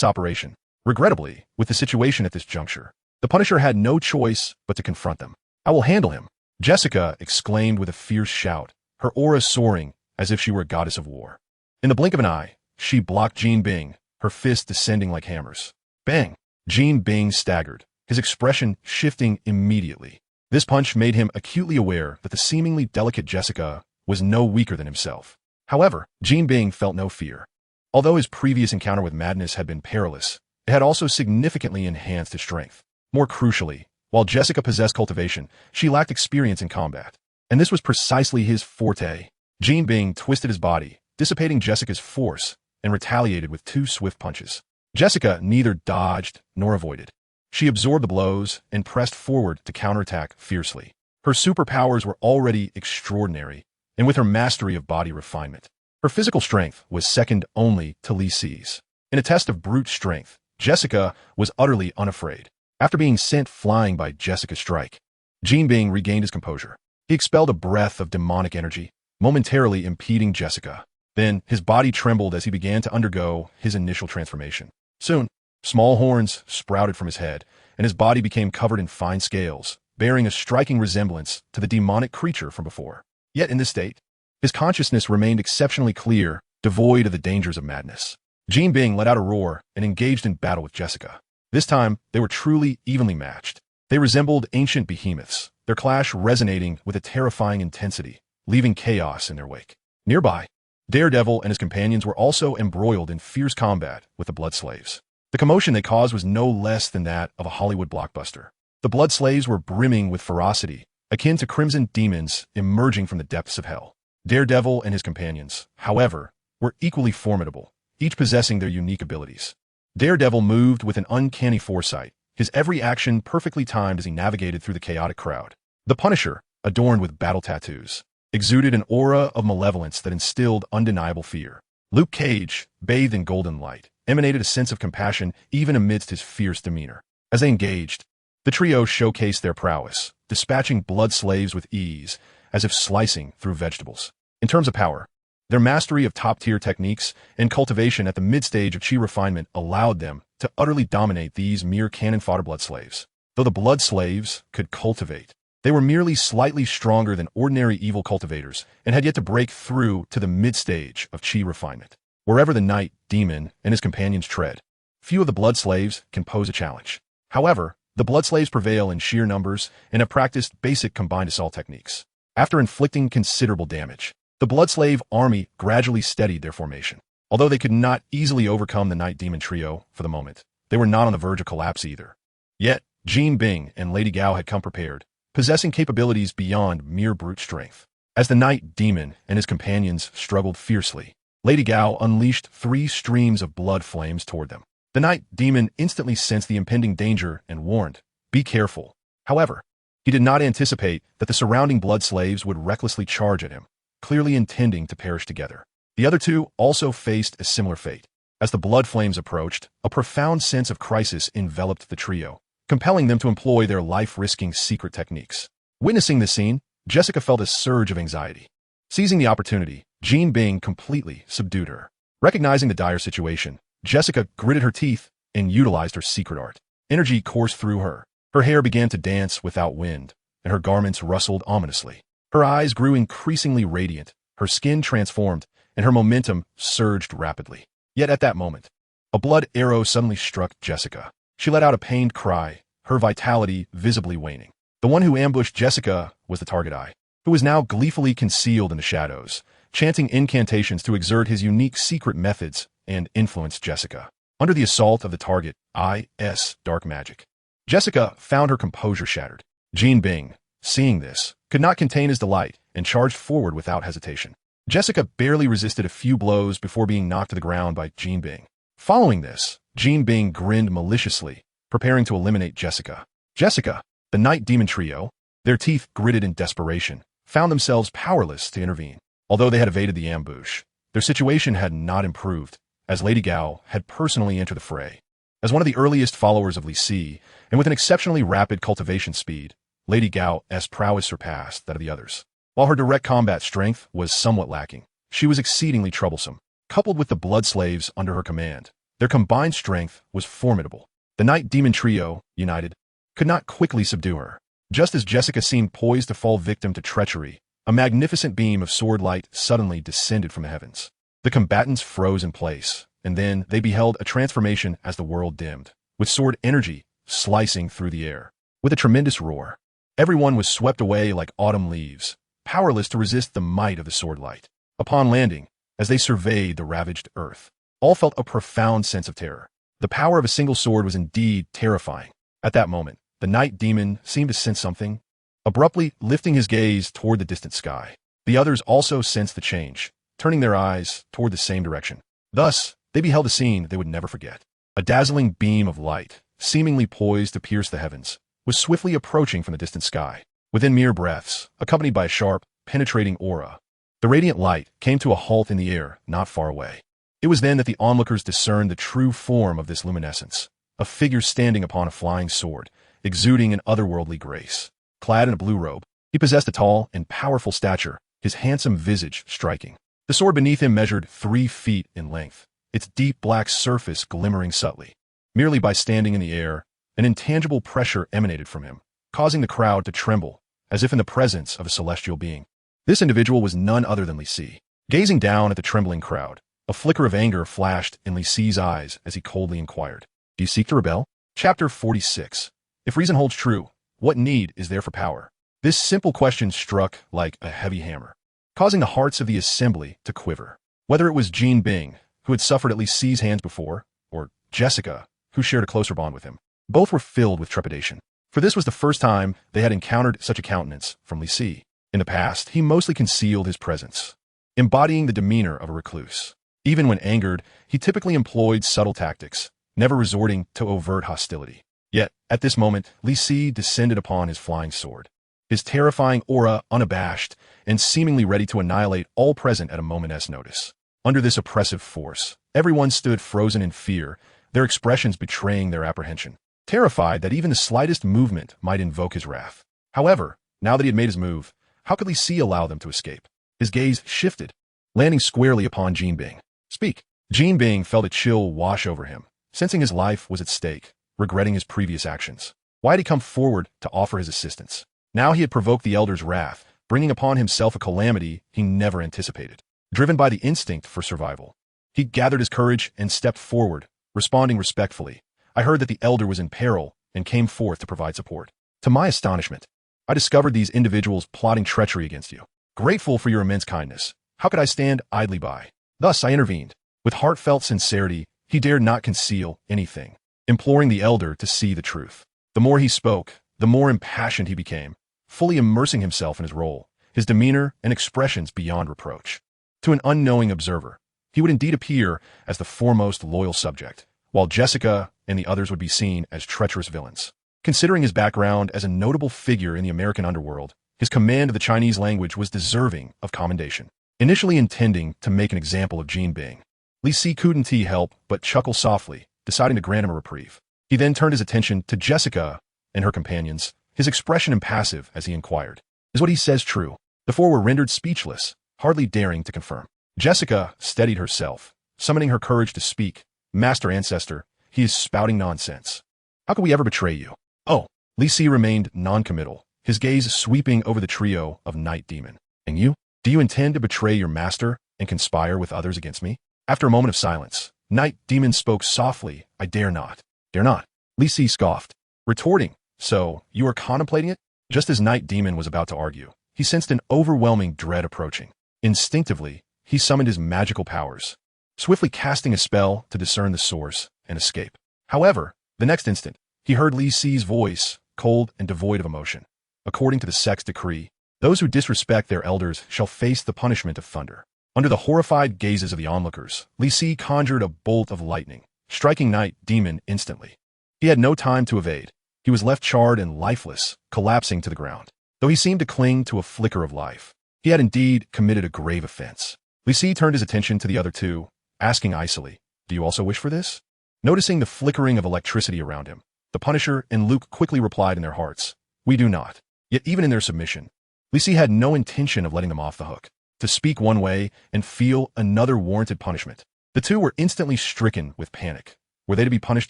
operation. Regrettably, with the situation at this juncture, the Punisher had no choice but to confront them. "I will handle him," Jessica exclaimed with a fierce shout, her aura soaring as if she were a goddess of war. In the blink of an eye, she blocked Jean Bing, her fists descending like hammers. Bang! Jean Bing staggered, his expression shifting immediately. This punch made him acutely aware that the seemingly delicate Jessica was no weaker than himself. However, Jean Bing felt no fear. Although his previous encounter with madness had been perilous, it had also significantly enhanced his strength. More crucially, while Jessica possessed cultivation, she lacked experience in combat. And this was precisely his forte. Jean Bing twisted his body, dissipating Jessica's force, and retaliated with 2 swift punches. Jessica neither dodged nor avoided. She absorbed the blows and pressed forward to counterattack fiercely. Her superpowers were already extraordinary, and with her mastery of body refinement, her physical strength was second only to Lee C's. In a test of brute strength, Jessica was utterly unafraid. After being sent flying by Jessica's strike, Jean Bing regained his composure. He expelled a breath of demonic energy, momentarily impeding Jessica. Then, his body trembled as he began to undergo his initial transformation. Soon, small horns sprouted from his head, and his body became covered in fine scales, bearing a striking resemblance to the demonic creature from before. Yet in this state, his consciousness remained exceptionally clear, devoid of the dangers of madness. Jean Bing let out a roar and engaged in battle with Jessica. This time, they were truly evenly matched. They resembled ancient behemoths, their clash resonating with a terrifying intensity. leaving chaos in their wake. Nearby, Daredevil and his companions were also embroiled in fierce combat with the Blood Slaves. The commotion they caused was no less than that of a Hollywood blockbuster. The Blood Slaves were brimming with ferocity, akin to crimson demons emerging from the depths of hell. Daredevil and his companions, however, were equally formidable, each possessing their unique abilities. Daredevil moved with an uncanny foresight, his every action perfectly timed as he navigated through the chaotic crowd. The Punisher, adorned with battle tattoos, exuded an aura of malevolence that instilled undeniable fear. Luke Cage, bathed in golden light, emanated a sense of compassion even amidst his fierce demeanor. As they engaged, the trio showcased their prowess, dispatching Blood Slaves with ease, as if slicing through vegetables. In terms of power, their mastery of top-tier techniques and cultivation at the mid-stage of chi refinement allowed them to utterly dominate these mere cannon-fodder Blood Slaves. Though the Blood Slaves could cultivate, they were merely slightly stronger than ordinary evil cultivators and had yet to break through to the mid-stage of chi refinement. Wherever the Night Demon and his companions tread, few of the Blood Slaves can pose a challenge. However, the Blood Slaves prevail in sheer numbers and have practiced basic combined assault techniques. After inflicting considerable damage, the Blood Slave army gradually steadied their formation. Although they could not easily overcome the Night Demon trio for the moment, they were not on the verge of collapse either. Yet, Jean Bing and Lady Gao had come prepared, possessing capabilities beyond mere brute strength. As the Night Demon and his companions struggled fiercely, Lady Gao unleashed 3 streams of blood flames toward them. The Night Demon instantly sensed the impending danger and warned, "Be careful." However, he did not anticipate that the surrounding Blood Slaves would recklessly charge at him, clearly intending to perish together. The other 2 also faced a similar fate. As the blood flames approached, a profound sense of crisis enveloped the trio, compelling them to employ their life-risking secret techniques. Witnessing this scene, Jessica felt a surge of anxiety. Seizing the opportunity, Jean Bing completely subdued her. Recognizing the dire situation, Jessica gritted her teeth and utilized her secret art. Energy coursed through her. Her hair began to dance without wind, and her garments rustled ominously. Her eyes grew increasingly radiant, her skin transformed, and her momentum surged rapidly. Yet at that moment, a blood arrow suddenly struck Jessica. She let out a pained cry, her vitality visibly waning. The one who ambushed Jessica was the target eye, who was now gleefully concealed in the shadows, chanting incantations to exert his unique secret methods and influence Jessica. Under the assault of the target eye's dark magic, Jessica found her composure shattered. Jean Bing, seeing this, could not contain his delight and charged forward without hesitation. Jessica barely resisted a few blows before being knocked to the ground by Jean Bing. Following this, Jean Bing grinned maliciously, preparing to eliminate Jessica. Jessica, the Night Demon trio, their teeth gritted in desperation, found themselves powerless to intervene. Although they had evaded the ambush, their situation had not improved, as Lady Gao had personally entered the fray. As one of the earliest followers of Li Si, and with an exceptionally rapid cultivation speed, Lady Gao's prowess surpassed that of the others. While her direct combat strength was somewhat lacking, she was exceedingly troublesome. Coupled with the Blood Slaves under her command, their combined strength was formidable. The Night Demon trio, united, could not quickly subdue her. Just as Jessica seemed poised to fall victim to treachery, a magnificent beam of sword light suddenly descended from the heavens. The combatants froze in place, and then they beheld a transformation as the world dimmed, with sword energy slicing through the air. With a tremendous roar, everyone was swept away like autumn leaves, powerless to resist the might of the sword light. Upon landing, as they surveyed the ravaged earth, all felt a profound sense of terror. The power of a single sword was indeed terrifying. At that moment, the Night Demon seemed to sense something, abruptly lifting his gaze toward the distant sky. The others also sensed the change, turning their eyes toward the same direction. Thus, they beheld a scene they would never forget. A dazzling beam of light, seemingly poised to pierce the heavens, was swiftly approaching from the distant sky. Within mere breaths, accompanied by a sharp, penetrating aura, the radiant light came to a halt in the air not far away. It was then that the onlookers discerned the true form of this luminescence, a figure standing upon a flying sword, exuding an otherworldly grace. Clad in a blue robe, he possessed a tall and powerful stature, his handsome visage striking. The sword beneath him measured 3 feet in length, its deep black surface glimmering subtly. Merely by standing in the air, an intangible pressure emanated from him, causing the crowd to tremble, as if in the presence of a celestial being. This individual was none other than Li Si. Gazing down at the trembling crowd, a flicker of anger flashed in Li Si's eyes as he coldly inquired, "Do you seek to rebel?" Chapter 46. If reason holds true, what need is there for power? This simple question struck like a heavy hammer. causing the hearts of the assembly to quiver. Whether it was Jean Bing, who had suffered at Li Si's hands before, or Jessica, who shared a closer bond with him, both were filled with trepidation. For this was the first time they had encountered such a countenance from Li Si. In the past, he mostly concealed his presence, embodying the demeanor of a recluse. Even when angered, he typically employed subtle tactics, never resorting to overt hostility. Yet, at this moment, Li Si descended upon his flying sword, his terrifying aura unabashed and seemingly ready to annihilate all present at a moment's notice. Under this oppressive force, everyone stood frozen in fear, their expressions betraying their apprehension, terrified that even the slightest movement might invoke his wrath. However, now that he had made his move, how could Li Si allow them to escape? His gaze shifted, landing squarely upon Jean Bing. Speak. Jean Bing felt a chill wash over him, sensing his life was at stake, regretting his previous actions. Why had he come forward to offer his assistance? Now he had provoked the elder's wrath, bringing upon himself a calamity he never anticipated. Driven by the instinct for survival, he gathered his courage and stepped forward, responding respectfully. I heard that the elder was in peril and came forth to provide support. To my astonishment, I discovered these individuals plotting treachery against you. Grateful for your immense kindness, how could I stand idly by? Thus I intervened. With heartfelt sincerity, he dared not conceal anything, imploring the elder to see the truth. The more he spoke, the more impassioned he became, fully immersing himself in his role, his demeanor and expressions beyond reproach. To an unknowing observer, he would indeed appear as the foremost loyal subject, while Jessica and the others would be seen as treacherous villains. Considering his background as a notable figure in the American underworld, his command of the Chinese language was deserving of commendation. Initially intending to make an example of Jean Bing, Li Si couldn't help but chuckle softly, deciding to grant him a reprieve. He then turned his attention to Jessica and her companions, his expression impassive as he inquired, "Is what he says true?" The four were rendered speechless, hardly daring to confirm. Jessica steadied herself, summoning her courage to speak. "Master Ancestor, he is spouting nonsense. How could we ever betray you?" "Oh." Li Si remained non-committal, his gaze sweeping over the trio of Night Demon. "And you? Do you intend to betray your master and conspire with others against me?" After a moment of silence, Night Demon spoke softly. "I dare not." "Dare not?" Li Si scoffed, retorting, "So, you are contemplating it?" Just as Night Demon was about to argue, he sensed an overwhelming dread approaching. Instinctively, he summoned his magical powers, swiftly casting a spell to discern the source and escape. However, the next instant, he heard Li Si's voice, cold and devoid of emotion. "According to the sect's decree, those who disrespect their elders shall face the punishment of thunder." Under the horrified gazes of the onlookers, Li Si conjured a bolt of lightning, striking Night Demon instantly. He had no time to evade. He was left charred and lifeless, collapsing to the ground. Though he seemed to cling to a flicker of life, he had indeed committed a grave offense. Li Si turned his attention to the other two, asking icily, "Do you also wish for this?" Noticing the flickering of electricity around him, the Punisher and Luke quickly replied in their hearts, "We do not." Yet even in their submission, Li Si had no intention of letting them off the hook. To speak one way and feel another warranted punishment. The two were instantly stricken with panic. Were they to be punished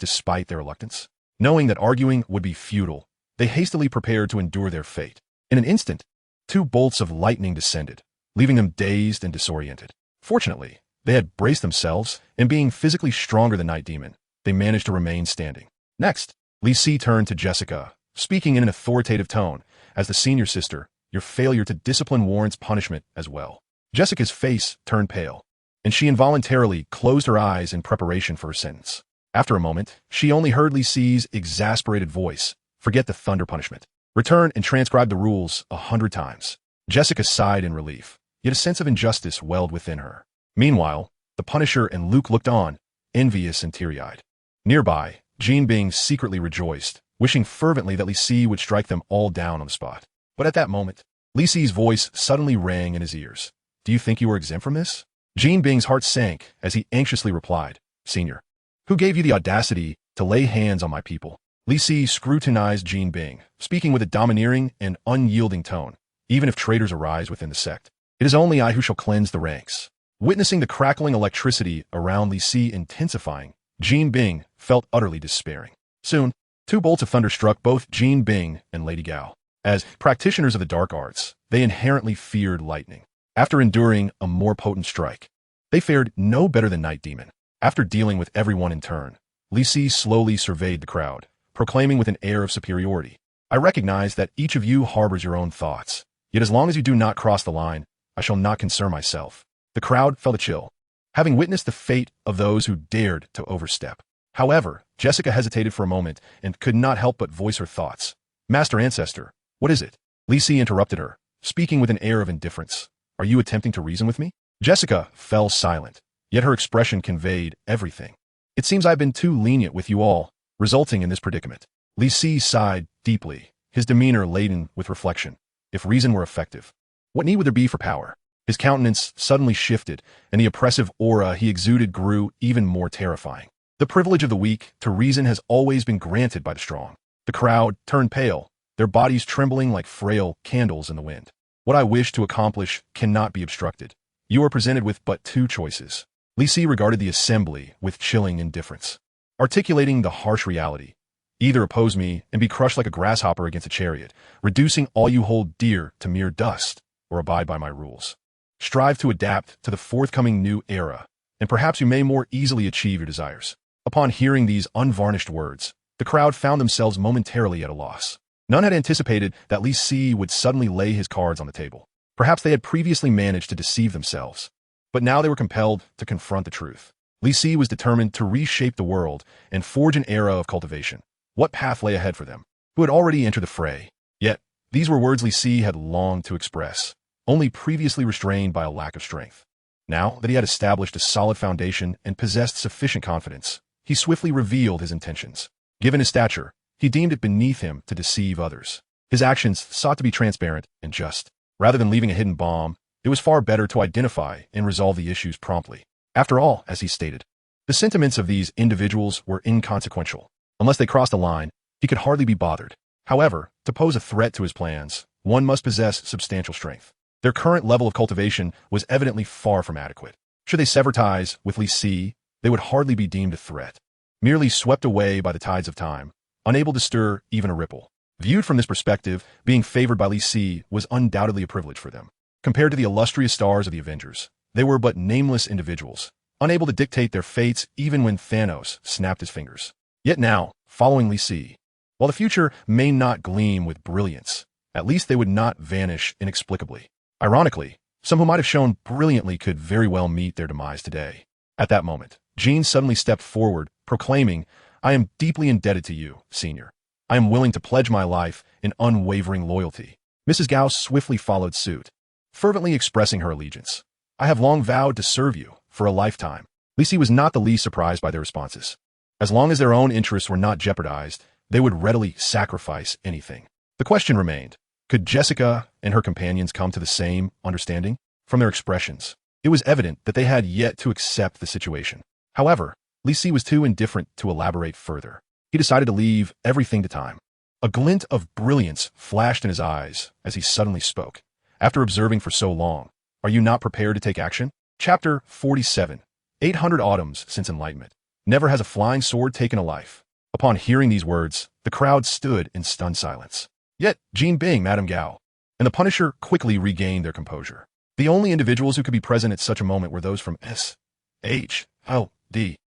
despite their reluctance? Knowing that arguing would be futile, they hastily prepared to endure their fate. In an instant, two bolts of lightning descended, leaving them dazed and disoriented. Fortunately, they had braced themselves, and being physically stronger than Night Demon, they managed to remain standing. Next, Li Si turned to Jessica, speaking in an authoritative tone, "As the senior sister, your failure to discipline warrants punishment as well." Jessica's face turned pale, and she involuntarily closed her eyes in preparation for her sentence. After a moment, she only heard Li Si's exasperated voice, "Forget the thunder punishment. Return and transcribe the rules 100 times." Jessica sighed in relief, yet a sense of injustice welled within her. Meanwhile, the Punisher and Luke looked on, envious and teary-eyed. Nearby, Jean Bing secretly rejoiced, wishing fervently that Li Si would strike them all down on the spot. But at that moment, Li Si's voice suddenly rang in his ears. "Do you think you are exempt from this?" Jean Bing's heart sank as he anxiously replied, "Senior, who gave you the audacity to lay hands on my people?" Li Si scrutinized Jean Bing, speaking with a domineering and unyielding tone. "Even if traitors arise within the sect, it is only I who shall cleanse the ranks." Witnessing the crackling electricity around Li Si intensifying, Jean Bing felt utterly despairing. Soon, two bolts of thunder struck both Jean Bing and Lady Gao. As practitioners of the dark arts, they inherently feared lightning. After enduring a more potent strike, they fared no better than Night Demon. After dealing with everyone in turn, Li Si slowly surveyed the crowd, proclaiming with an air of superiority, "I recognize that each of you harbors your own thoughts, yet as long as you do not cross the line, I shall not concern myself. The crowd felt a chill, having witnessed the fate of those who dared to overstep. However, Jessica hesitated for a moment and could not help but voice her thoughts. Master Ancestor, what is it? Lisi interrupted her, speaking with an air of indifference. Are you attempting to reason with me? Jessica fell silent, yet her expression conveyed everything. It seems I've been too lenient with you all, resulting in this predicament. Lisi sighed deeply, his demeanor laden with reflection. If reason were effective, what need would there be for power? His countenance suddenly shifted, and the oppressive aura he exuded grew even more terrifying. The privilege of the weak to reason has always been granted by the strong. The crowd turned pale, their bodies trembling like frail candles in the wind. What I wish to accomplish cannot be obstructed. You are presented with but two choices. Lisi regarded the assembly with chilling indifference, articulating the harsh reality. Either oppose me and be crushed like a grasshopper against a chariot, reducing all you hold dear to mere dust, or abide by my rules. Strive to adapt to the forthcoming new era, and perhaps you may more easily achieve your desires. Upon hearing these unvarnished words, the crowd found themselves momentarily at a loss. None had anticipated that Lisi would suddenly lay his cards on the table. Perhaps they had previously managed to deceive themselves, but now they were compelled to confront the truth. Lisi was determined to reshape the world and forge an era of cultivation. What path lay ahead for them, who had already entered the fray? Yet, these were words Lisi had longed to express, only previously restrained by a lack of strength. Now that he had established a solid foundation and possessed sufficient confidence, he swiftly revealed his intentions. Given his stature, he deemed it beneath him to deceive others. His actions sought to be transparent and just. Rather than leaving a hidden bomb, it was far better to identify and resolve the issues promptly. After all, as he stated, the sentiments of these individuals were inconsequential. Unless they crossed a line, he could hardly be bothered. However, to pose a threat to his plans, one must possess substantial strength. Their current level of cultivation was evidently far from adequate. Should they sever ties with Lisi, they would hardly be deemed a threat, merely swept away by the tides of time, unable to stir even a ripple. Viewed from this perspective, being favored by Lisi was undoubtedly a privilege for them. Compared to the illustrious stars of the Avengers, they were but nameless individuals, unable to dictate their fates even when Thanos snapped his fingers. Yet now, following Lisi, while the future may not gleam with brilliance, at least they would not vanish inexplicably. Ironically, some who might have shone brilliantly could very well meet their demise today. At that moment, Jean suddenly stepped forward, proclaiming, I am deeply indebted to you, Senior. I am willing to pledge my life in unwavering loyalty. Mrs. Gauss swiftly followed suit, fervently expressing her allegiance. I have long vowed to serve you for a lifetime. Lisi was not the least surprised by their responses. As long as their own interests were not jeopardized, they would readily sacrifice anything. The question remained, could Jessica and her companions come to the same understanding? From their expressions, it was evident that they had yet to accept the situation. However, Lisi was too indifferent to elaborate further. He decided to leave everything to time. A glint of brilliance flashed in his eyes as he suddenly spoke. After observing for so long, are you not prepared to take action? Chapter 47. 800 Autumns Since Enlightenment. Never has a flying sword taken a life. Upon hearing these words, the crowd stood in stunned silence. Yet, Jean Bing, Madame Gao, and the Punisher quickly regained their composure. The only individuals who could be present at such a moment were those from S.H.L.D.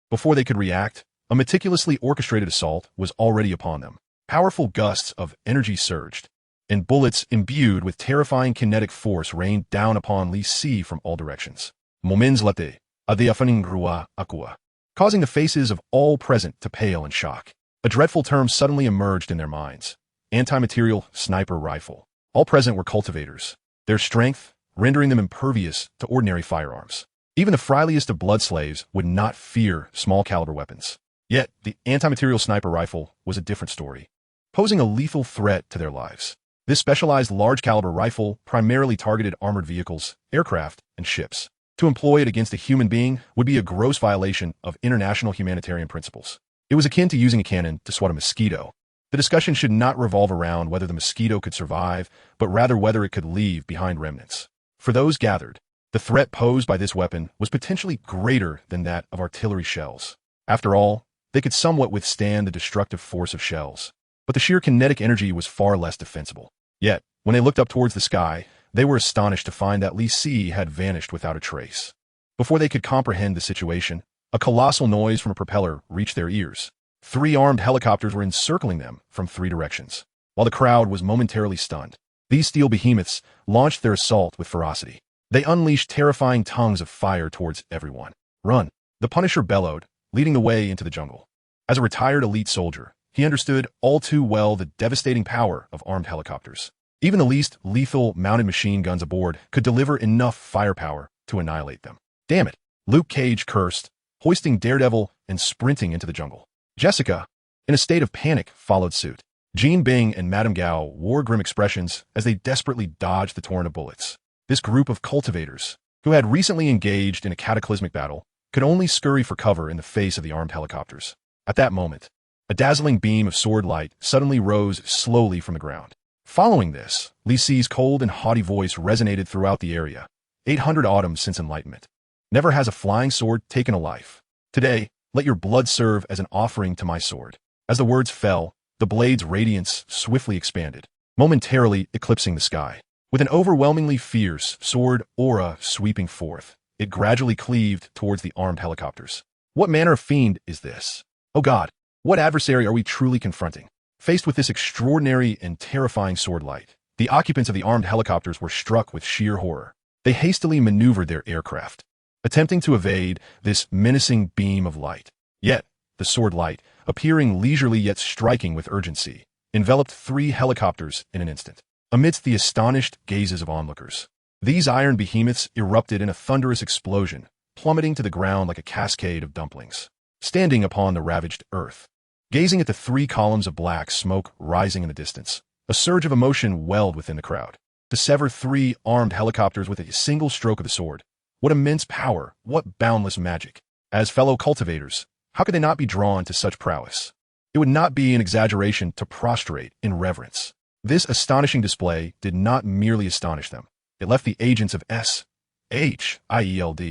Before they could react, a meticulously orchestrated assault was already upon them. Powerful gusts of energy surged, and bullets imbued with terrifying kinetic force rained down upon Lisi from all directions. Moments later, adiafaning grua aqua, causing the faces of all present to pale in shock. A dreadful term suddenly emerged in their minds. Anti-material sniper rifle. All present were cultivators, their strength rendering them impervious to ordinary firearms. Even the friliest of blood slaves would not fear small-caliber weapons. Yet, the anti-material sniper rifle was a different story, posing a lethal threat to their lives. This specialized large-caliber rifle primarily targeted armored vehicles, aircraft, and ships. To employ it against a human being would be a gross violation of international humanitarian principles. It was akin to using a cannon to swat a mosquito. The discussion should not revolve around whether the mosquito could survive, but rather whether it could leave behind remnants. For those gathered, the threat posed by this weapon was potentially greater than that of artillery shells. After all, they could somewhat withstand the destructive force of shells, but the sheer kinetic energy was far less defensible. Yet, when they looked up towards the sky, they were astonished to find that Lisi had vanished without a trace. Before they could comprehend the situation, a colossal noise from a propeller reached their ears. 3 armed helicopters were encircling them from 3 directions. While the crowd was momentarily stunned, these steel behemoths launched their assault with ferocity. They unleashed terrifying tongues of fire towards everyone. Run! The Punisher bellowed, leading the way into the jungle. As a retired elite soldier, he understood all too well the devastating power of armed helicopters. Even the least lethal mounted machine guns aboard could deliver enough firepower to annihilate them. Damn it! Luke Cage cursed, hoisting Daredevil and sprinting into the jungle. Jessica, in a state of panic, followed suit. Jean Bing and Madame Gao wore grim expressions as they desperately dodged the torrent of bullets. This group of cultivators, who had recently engaged in a cataclysmic battle, could only scurry for cover in the face of the armed helicopters. At that moment, a dazzling beam of sword light suddenly rose slowly from the ground. Following this, Li Si's cold and haughty voice resonated throughout the area. 800 autumns since Enlightenment. Never has a flying sword taken a life. Today, let your blood serve as an offering to my sword. As the words fell, the blade's radiance swiftly expanded, momentarily eclipsing the sky. With an overwhelmingly fierce sword aura sweeping forth, it gradually cleaved towards the armed helicopters. What manner of fiend is this? Oh God, what adversary are we truly confronting? Faced with this extraordinary and terrifying sword light, the occupants of the armed helicopters were struck with sheer horror. They hastily maneuvered their aircraft, attempting to evade this menacing beam of light. Yet, the sword light, appearing leisurely yet striking with urgency, enveloped 3 helicopters in an instant. Amidst the astonished gazes of onlookers, these iron behemoths erupted in a thunderous explosion, plummeting to the ground like a cascade of dumplings. Standing upon the ravaged earth, gazing at the 3 columns of black smoke rising in the distance, a surge of emotion welled within the crowd. To sever 3 armed helicopters with a single stroke of the sword, what immense power, what boundless magic. As fellow cultivators, how could they not be drawn to such prowess? It would not be an exaggeration to prostrate in reverence. This astonishing display did not merely astonish them. It left the agents of SHIELD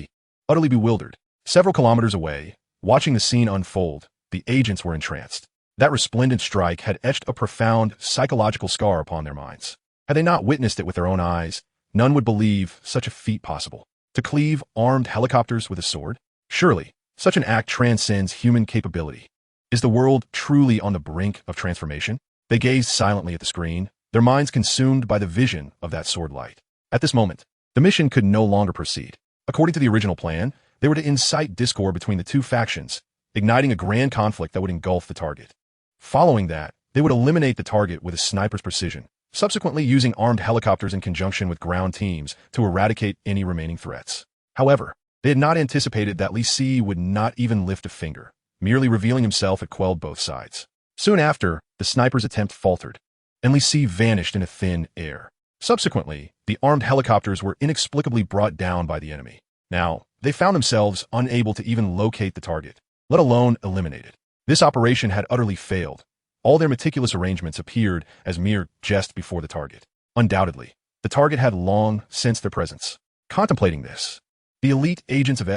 utterly bewildered. Several kilometers away, watching the scene unfold, the agents were entranced. That resplendent strike had etched a profound psychological scar upon their minds. Had they not witnessed it with their own eyes, none would believe such a feat possible. To cleave armed helicopters with a sword? Surely, such an act transcends human capability. Is the world truly on the brink of transformation? They gazed silently at the screen, their minds consumed by the vision of that sword light. At this moment, the mission could no longer proceed. According to the original plan, they were to incite discord between the 2 factions, igniting a grand conflict that would engulf the target. Following that, they would eliminate the target with a sniper's precision, subsequently using armed helicopters in conjunction with ground teams to eradicate any remaining threats. However, they had not anticipated that Li Si would not even lift a finger. Merely revealing himself had quelled both sides. Soon after, the sniper's attempt faltered, and Li Si vanished in a thin air. Subsequently, the armed helicopters were inexplicably brought down by the enemy. Now, they found themselves unable to even locate the target, let alone eliminate it. This operation had utterly failed. All their meticulous arrangements appeared as mere jest before the target. Undoubtedly, the target had long sensed their presence. Contemplating this, the elite agents of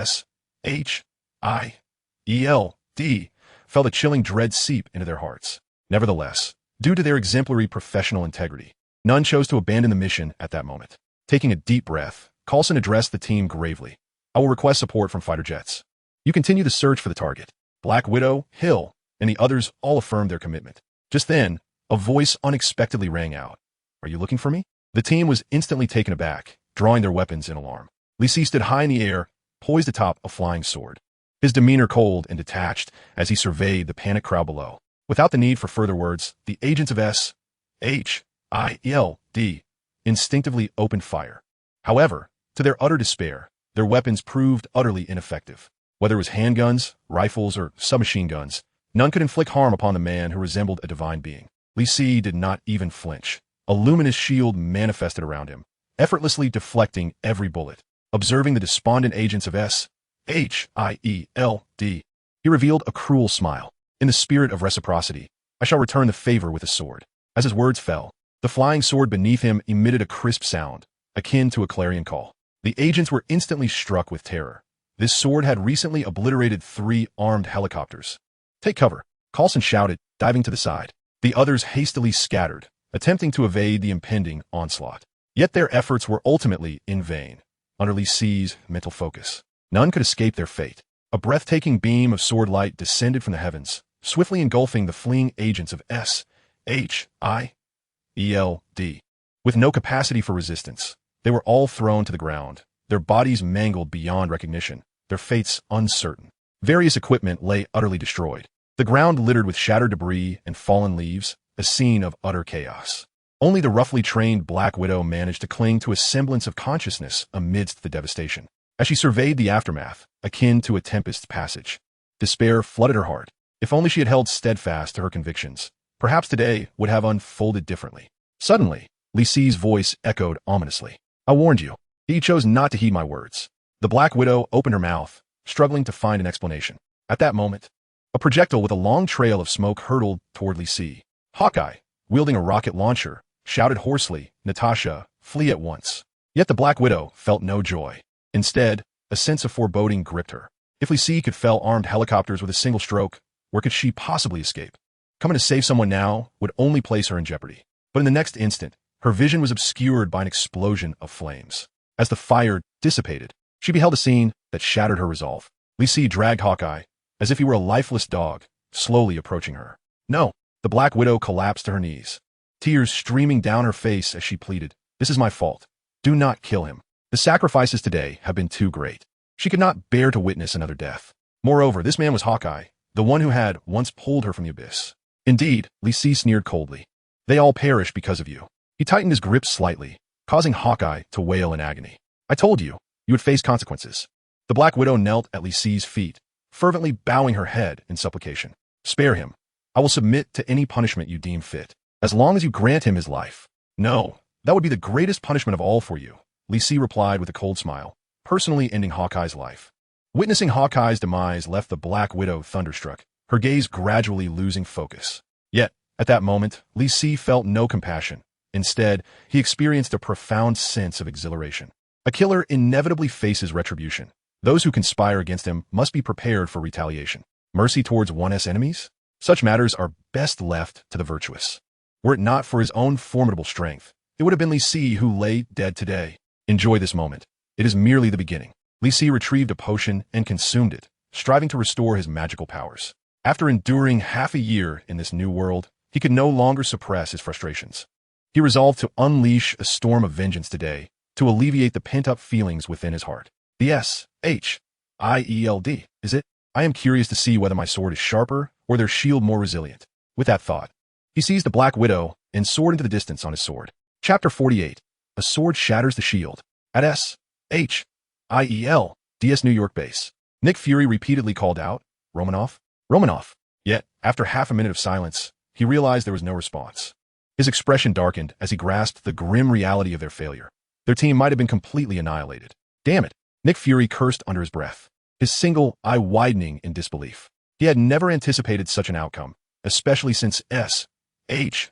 SHIELD felt a chilling dread seep into their hearts. Nevertheless, due to their exemplary professional integrity, none chose to abandon the mission at that moment. Taking a deep breath, Coulson addressed the team gravely. I will request support from fighter jets. You continue the search for the target. Black Widow, Hill, and the others all affirmed their commitment. Just then, a voice unexpectedly rang out. Are you looking for me? The team was instantly taken aback, drawing their weapons in alarm. Li Si stood high in the air, poised atop a flying sword, his demeanor cold and detached as he surveyed the panicked crowd below. Without the need for further words, the agents of SHIELD instinctively opened fire. However, to their utter despair, their weapons proved utterly ineffective. Whether it was handguns, rifles, or submachine guns, none could inflict harm upon the man who resembled a divine being. Li Si did not even flinch. A luminous shield manifested around him, effortlessly deflecting every bullet. Observing the despondent agents of SHIELD, he revealed a cruel smile. In the spirit of reciprocity, I shall return the favor with a sword. As his words fell, the flying sword beneath him emitted a crisp sound, akin to a clarion call. The agents were instantly struck with terror. This sword had recently obliterated 3 armed helicopters. Take cover, Coulson shouted, diving to the side. The others hastily scattered, attempting to evade the impending onslaught. Yet their efforts were ultimately in vain. Under Li Si's mental focus, none could escape their fate. A breathtaking beam of sword light descended from the heavens, swiftly engulfing the fleeing agents of SHIELD. With no capacity for resistance, they were all thrown to the ground, their bodies mangled beyond recognition, their fates uncertain. Various equipment lay utterly destroyed, the ground littered with shattered debris and fallen leaves, a scene of utter chaos. Only the roughly trained Black Widow managed to cling to a semblance of consciousness amidst the devastation. As she surveyed the aftermath, akin to a tempest's passage, despair flooded her heart. If only she had held steadfast to her convictions, perhaps today would have unfolded differently. Suddenly, Li Si's voice echoed ominously. I warned you. He chose not to heed my words. The Black Widow opened her mouth, struggling to find an explanation. At that moment, a projectile with a long trail of smoke hurtled toward Li Si. Hawkeye, wielding a rocket launcher, shouted hoarsely, Natasha, flee at once. Yet the Black Widow felt no joy. Instead, a sense of foreboding gripped her. If Li Si could fell armed helicopters with a single stroke, where could she possibly escape? Coming to save someone now would only place her in jeopardy. But in the next instant, her vision was obscured by an explosion of flames. As the fire dissipated, she beheld a scene that shattered her resolve. Li Si dragged Hawkeye, as if he were a lifeless dog, slowly approaching her. No, the Black Widow collapsed to her knees, tears streaming down her face as she pleaded, This is my fault. Do not kill him. The sacrifices today have been too great. She could not bear to witness another death. Moreover, this man was Hawkeye, the one who had once pulled her from the abyss. Indeed, Li Si sneered coldly. They all perish because of you. He tightened his grip slightly, causing Hawkeye to wail in agony. I told you, you would face consequences. The Black Widow knelt at Li Si's feet, fervently bowing her head in supplication. Spare him. I will submit to any punishment you deem fit, as long as you grant him his life. No, that would be the greatest punishment of all for you, Li Si replied with a cold smile, personally ending Hawkeye's life. Witnessing Hawkeye's demise left the Black Widow thunderstruck, her gaze gradually losing focus. Yet, at that moment, Li Si felt no compassion. Instead, he experienced a profound sense of exhilaration. A killer inevitably faces retribution. Those who conspire against him must be prepared for retaliation. Mercy towards one's enemies? Such matters are best left to the virtuous. Were it not for his own formidable strength, it would have been Li Si who lay dead today. Enjoy this moment. It is merely the beginning. Li Si retrieved a potion and consumed it, striving to restore his magical powers. After enduring half a year in this new world, he could no longer suppress his frustrations. He resolved to unleash a storm of vengeance today, to alleviate the pent-up feelings within his heart. The S-H-I-E-L-D, is it? I am curious to see whether my sword is sharper or their shield more resilient. With that thought, he seized the Black Widow and soared into the distance on his sword. Chapter 48. A sword shatters the shield. At S-H-I-E-L, DS New York base. Nick Fury repeatedly called out, Romanoff? Romanoff. Yet, after half a minute of silence, he realized there was no response. His expression darkened as he grasped the grim reality of their failure. Their team might have been completely annihilated. Damn it! Nick Fury cursed under his breath, his single eye widening in disbelief. He had never anticipated such an outcome, especially since S-H-I-E-L-D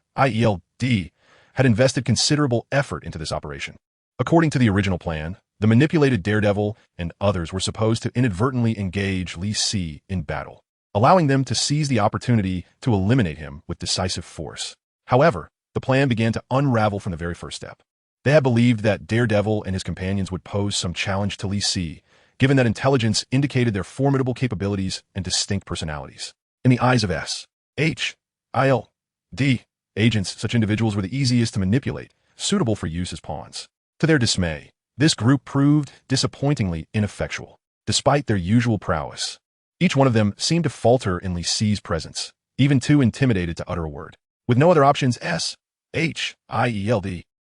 had invested considerable effort into this operation. According to the original plan, the manipulated Daredevil and others were supposed to inadvertently engage Li Si in battle, allowing them to seize the opportunity to eliminate him with decisive force. However, the plan began to unravel from the very first step. They had believed that Daredevil and his companions would pose some challenge to Li Si, given that intelligence indicated their formidable capabilities and distinct personalities. In the eyes of S-H-I-L-D, agents, such individuals were the easiest to manipulate, suitable for use as pawns. To their dismay, this group proved disappointingly ineffectual, despite their usual prowess. Each one of them seemed to falter in Li Si's presence, even too intimidated to utter a word. With no other options, S-H-I-E-L-D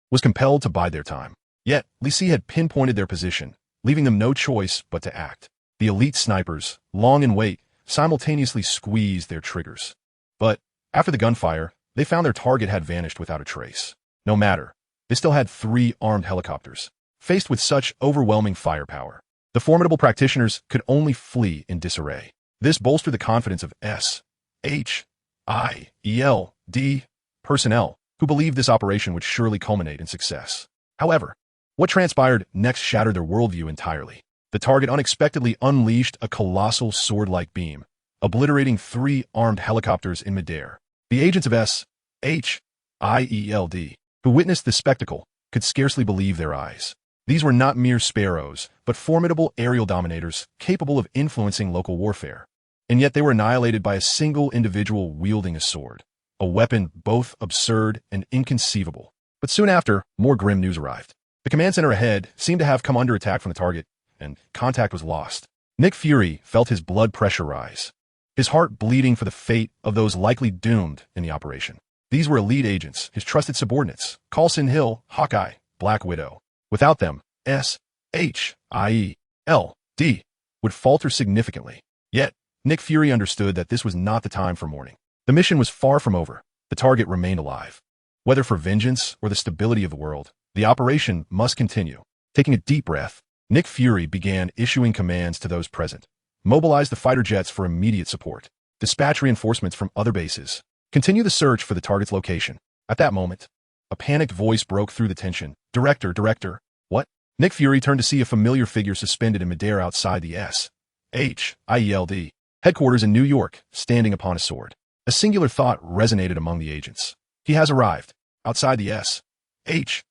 was compelled to bide their time. Yet, Li Si had pinpointed their position, leaving them no choice but to act. The elite snipers, long in wait, simultaneously squeezed their triggers. But, after the gunfire, they found their target had vanished without a trace. No matter, they still had 3 armed helicopters. Faced with such overwhelming firepower, the formidable practitioners could only flee in disarray. This bolstered the confidence of S-H-I-E-L-D personnel, who believed this operation would surely culminate in success. However, what transpired next shattered their worldview entirely. The target unexpectedly unleashed a colossal sword-like beam, obliterating 3 armed helicopters in midair. The agents of S-H-I-E-L-D, who witnessed this spectacle, could scarcely believe their eyes. These were not mere sparrows, but formidable aerial dominators capable of influencing local warfare. And yet they were annihilated by a single individual wielding a sword, a weapon both absurd and inconceivable. But soon after, more grim news arrived. The command center ahead seemed to have come under attack from the target, and contact was lost. Nick Fury felt his blood pressure rise, his heart bleeding for the fate of those likely doomed in the operation. These were elite agents, his trusted subordinates, Coulson Hill, Hawkeye, Black Widow. Without them, S.H.I.E.L.D. would falter significantly. Yet, Nick Fury understood that this was not the time for mourning. The mission was far from over. The target remained alive. Whether for vengeance or the stability of the world, the operation must continue. Taking a deep breath, Nick Fury began issuing commands to those present. Mobilize the fighter jets for immediate support. Dispatch reinforcements from other bases. Continue the search for the target's location. At that moment, a panicked voice broke through the tension. Director. What? Nick Fury turned to see a familiar figure suspended in midair outside the S.H.I.E.L.D. headquarters in New York, standing upon a sword. A singular thought resonated among the agents. He has arrived. Outside the S.H.I.E.L.D.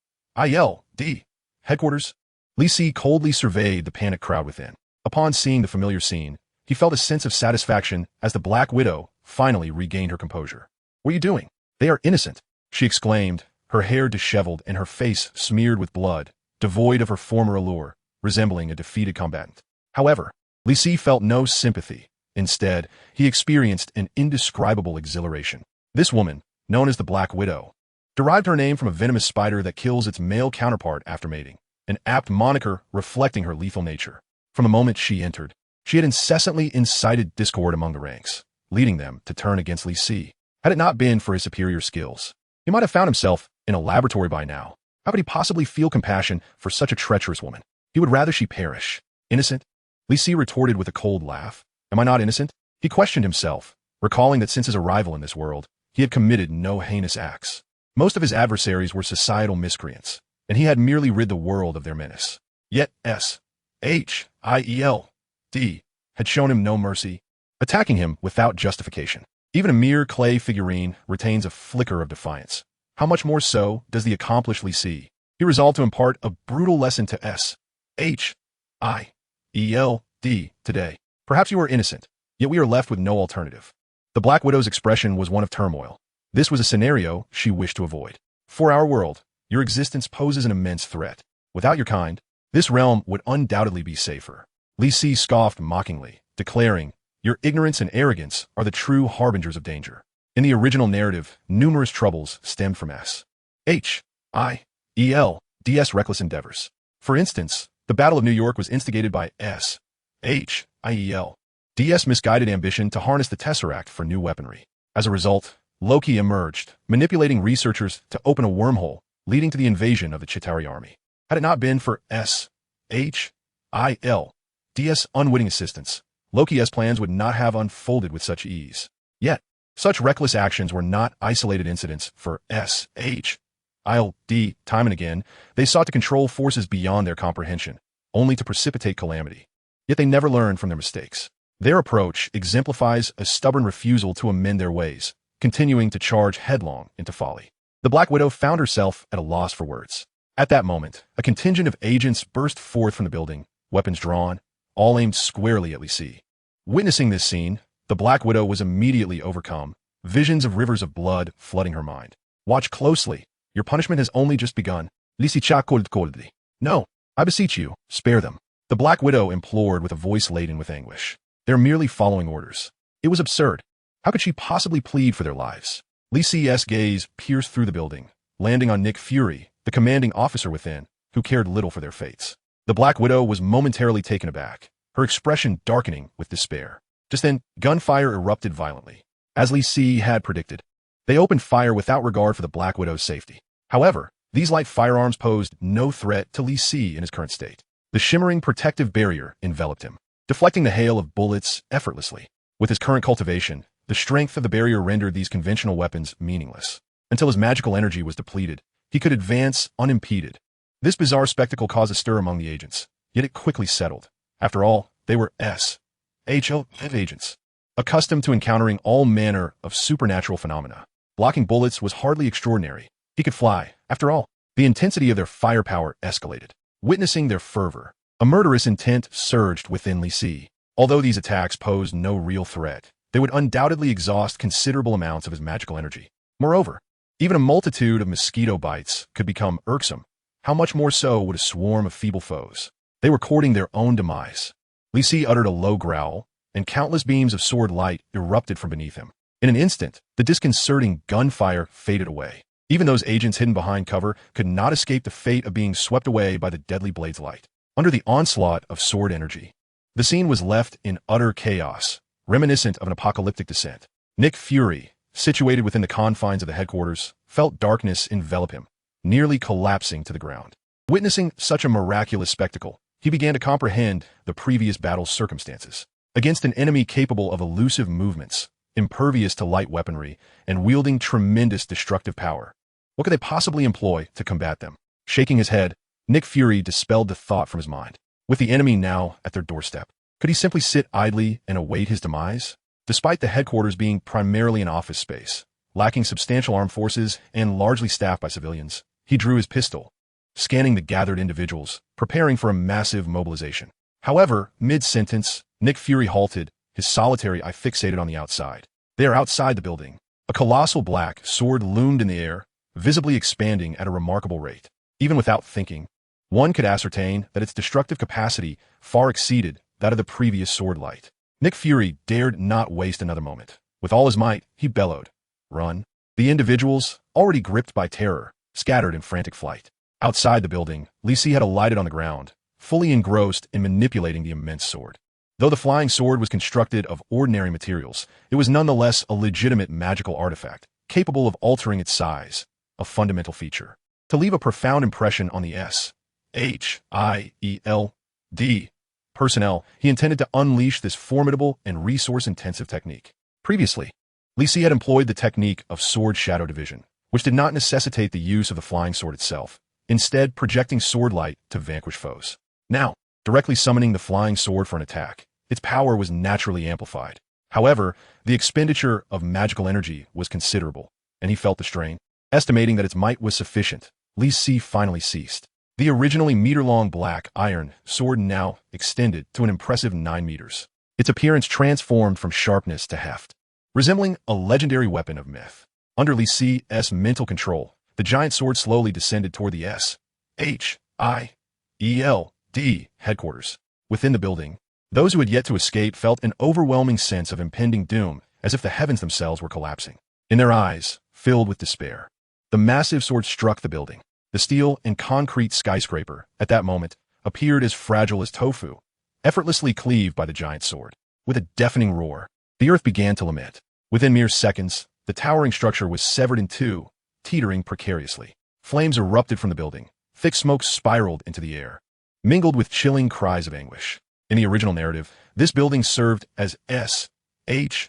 headquarters, Li Si coldly surveyed the panicked crowd within. Upon seeing the familiar scene, he felt a sense of satisfaction as the Black Widow finally regained her composure. What are you doing? They are innocent, she exclaimed, her hair disheveled and her face smeared with blood, devoid of her former allure, resembling a defeated combatant. However, Li Si felt no sympathy. Instead, he experienced an indescribable exhilaration. This woman, known as the Black Widow, derived her name from a venomous spider that kills its male counterpart after mating, an apt moniker reflecting her lethal nature. From the moment she entered, she had incessantly incited discord among the ranks, leading them to turn against Li Si. Had it not been for his superior skills, he might have found himself in a laboratory by now. How could he possibly feel compassion for such a treacherous woman? He would rather she perish. Innocent? Li Si retorted with a cold laugh. Am I not innocent? He questioned himself, recalling that since his arrival in this world, he had committed no heinous acts. Most of his adversaries were societal miscreants, and he had merely rid the world of their menace. Yet S.H.I.E.L.D. had shown him no mercy, attacking him without justification. Even a mere clay figurine retains a flicker of defiance. How much more so does the accomplished Li Si? He resolved to impart a brutal lesson to S.H.I.E.L.D. today. Perhaps you are innocent, yet we are left with no alternative. The Black Widow's expression was one of turmoil. This was a scenario she wished to avoid. For our world, your existence poses an immense threat. Without your kind, this realm would undoubtedly be safer. Li Si scoffed mockingly, declaring, your ignorance and arrogance are the true harbingers of danger. In the original narrative, numerous troubles stemmed from S.H.I.E.L.D.'s reckless endeavors. For instance, the Battle of New York was instigated by S.H.I.E.L.D.'s misguided ambition to harness the Tesseract for new weaponry. As a result, Loki emerged, manipulating researchers to open a wormhole, leading to the invasion of the Chitauri army. Had it not been for S.H.I.E.L.D.'s unwitting assistance, Loki's plans would not have unfolded with such ease. Yet, such reckless actions were not isolated incidents for S.H.I.E.L.D. Time and again, they sought to control forces beyond their comprehension, only to precipitate calamity. Yet they never learned from their mistakes. Their approach exemplifies a stubborn refusal to amend their ways, continuing to charge headlong into folly. The Black Widow found herself at a loss for words. At that moment, a contingent of agents burst forth from the building, weapons drawn, all aimed squarely at Li Si. Witnessing this scene, the Black Widow was immediately overcome, visions of rivers of blood flooding her mind. Watch closely. Your punishment has only just begun. Li Si cha coldly. No, I beseech you, spare them. The Black Widow implored with a voice laden with anguish. They're merely following orders. It was absurd. How could she possibly plead for their lives? Li Si's gaze pierced through the building, landing on Nick Fury, the commanding officer within, who cared little for their fates. The Black Widow was momentarily taken aback, her expression darkening with despair. Just then, gunfire erupted violently. As Li Si had predicted, they opened fire without regard for the Black Widow's safety. However, these light firearms posed no threat to Li Si in his current state. The shimmering protective barrier enveloped him, deflecting the hail of bullets effortlessly. With his current cultivation, the strength of the barrier rendered these conventional weapons meaningless. Until his magical energy was depleted, he could advance unimpeded. This bizarre spectacle caused a stir among the agents, yet it quickly settled. After all, they were S.H.I.E.L.D. agents, accustomed to encountering all manner of supernatural phenomena. Blocking bullets was hardly extraordinary. He could fly. After all, the intensity of their firepower escalated. Witnessing their fervor, a murderous intent surged within Li Si. Although these attacks posed no real threat, they would undoubtedly exhaust considerable amounts of his magical energy. Moreover, even a multitude of mosquito bites could become irksome. how much more so would a swarm of feeble foes? They were courting their own demise. Li Si uttered a low growl, and countless beams of sword light erupted from beneath him. In an instant, the disconcerting gunfire faded away. Even those agents hidden behind cover could not escape the fate of being swept away by the deadly blade's light. Under the onslaught of sword energy, the scene was left in utter chaos, reminiscent of an apocalyptic descent. Nick Fury, situated within the confines of the headquarters, felt darkness envelop him, nearly collapsing to the ground. Witnessing such a miraculous spectacle, he began to comprehend the previous battle's circumstances. Against an enemy capable of elusive movements, impervious to light weaponry, and wielding tremendous destructive power, what could they possibly employ to combat them? Shaking his head, Nick Fury dispelled the thought from his mind. With the enemy now at their doorstep, could he simply sit idly and await his demise? Despite the headquarters being primarily an office space, lacking substantial armed forces and largely staffed by civilians, he drew his pistol, scanning the gathered individuals, preparing for a massive mobilization. However, mid-sentence, Nick Fury halted, his solitary eye fixated on the outside. They are outside the building. A colossal black sword loomed in the air, visibly expanding at a remarkable rate. Even without thinking, one could ascertain that its destructive capacity far exceeded that of the previous sword light. Nick Fury dared not waste another moment. With all his might, he bellowed, "Run!" The individuals, already gripped by terror, scattered in frantic flight. Outside the building, Li Si had alighted on the ground, fully engrossed in manipulating the immense sword. Though the flying sword was constructed of ordinary materials, it was nonetheless a legitimate magical artifact, capable of altering its size, a fundamental feature. To leave a profound impression on the SHIELD personnel, he intended to unleash this formidable and resource-intensive technique. Previously, Li Si had employed the technique of sword shadow division, which did not necessitate the use of the flying sword itself, instead projecting sword light to vanquish foes. Now, directly summoning the flying sword for an attack, its power was naturally amplified. However, the expenditure of magical energy was considerable, and he felt the strain. Estimating that its might was sufficient, Li Si finally ceased. The originally meter-long black iron sword now extended to an impressive 9 meters. Its appearance transformed from sharpness to heft, resembling a legendary weapon of myth. Under Li Si's mental control, the giant sword slowly descended toward the SHIELD headquarters. Within the building, those who had yet to escape felt an overwhelming sense of impending doom, as if the heavens themselves were collapsing. In their eyes, filled with despair, the massive sword struck the building. The steel and concrete skyscraper, at that moment, appeared as fragile as tofu, effortlessly cleaved by the giant sword. With a deafening roar, the earth began to lament. Within mere seconds, the towering structure was severed in two, teetering precariously. Flames erupted from the building. Thick smoke spiraled into the air, mingled with chilling cries of anguish. In the original narrative, this building served as SHIELD's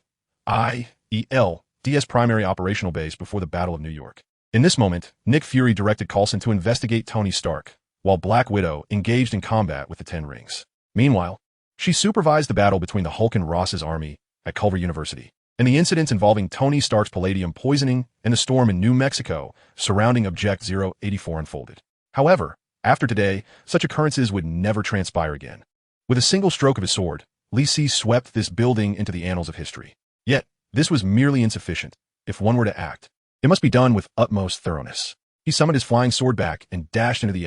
primary operational base before the Battle of New York. In this moment, Nick Fury directed Coulson to investigate Tony Stark, while Black Widow engaged in combat with the Ten Rings. Meanwhile, she supervised the battle between the Hulk and Ross's army at Culver University, and the incidents involving Tony Stark's palladium poisoning and the storm in New Mexico surrounding Object 084 unfolded. However, after today, such occurrences would never transpire again. With a single stroke of his sword, Li Si swept this building into the annals of history. Yet, this was merely insufficient. If one were to act, it must be done with utmost thoroughness. He summoned his flying sword back and dashed into the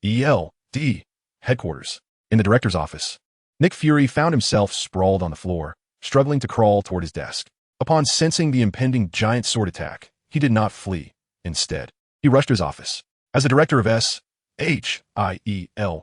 SHIELD headquarters. In the director's office, Nick Fury found himself sprawled on the floor, struggling to crawl toward his desk. Upon sensing the impending giant sword attack, he did not flee. Instead, he rushed to his office. As the director of SHIELD,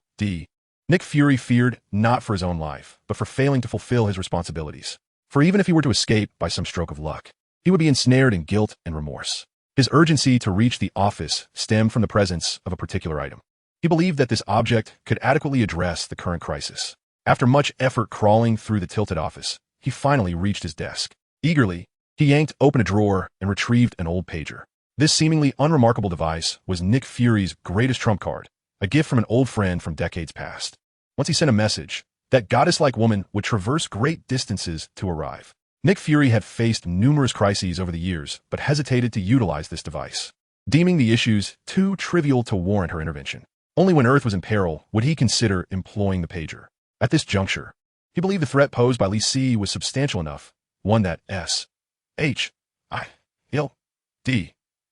Nick Fury feared not for his own life, but for failing to fulfill his responsibilities. For even if he were to escape by some stroke of luck, he would be ensnared in guilt and remorse. His urgency to reach the office stemmed from the presence of a particular item. He believed that this object could adequately address the current crisis. After much effort crawling through the tilted office, he finally reached his desk. Eagerly, he yanked open a drawer and retrieved an old pager. This seemingly unremarkable device was Nick Fury's greatest trump card, a gift from an old friend from decades past. Once he sent a message, that goddess-like woman would traverse great distances to arrive. Nick Fury had faced numerous crises over the years, but hesitated to utilize this device, deeming the issues too trivial to warrant her intervention. Only when Earth was in peril would he consider employing the pager. At this juncture, he believed the threat posed by Li Si was substantial enough, one that SHIELD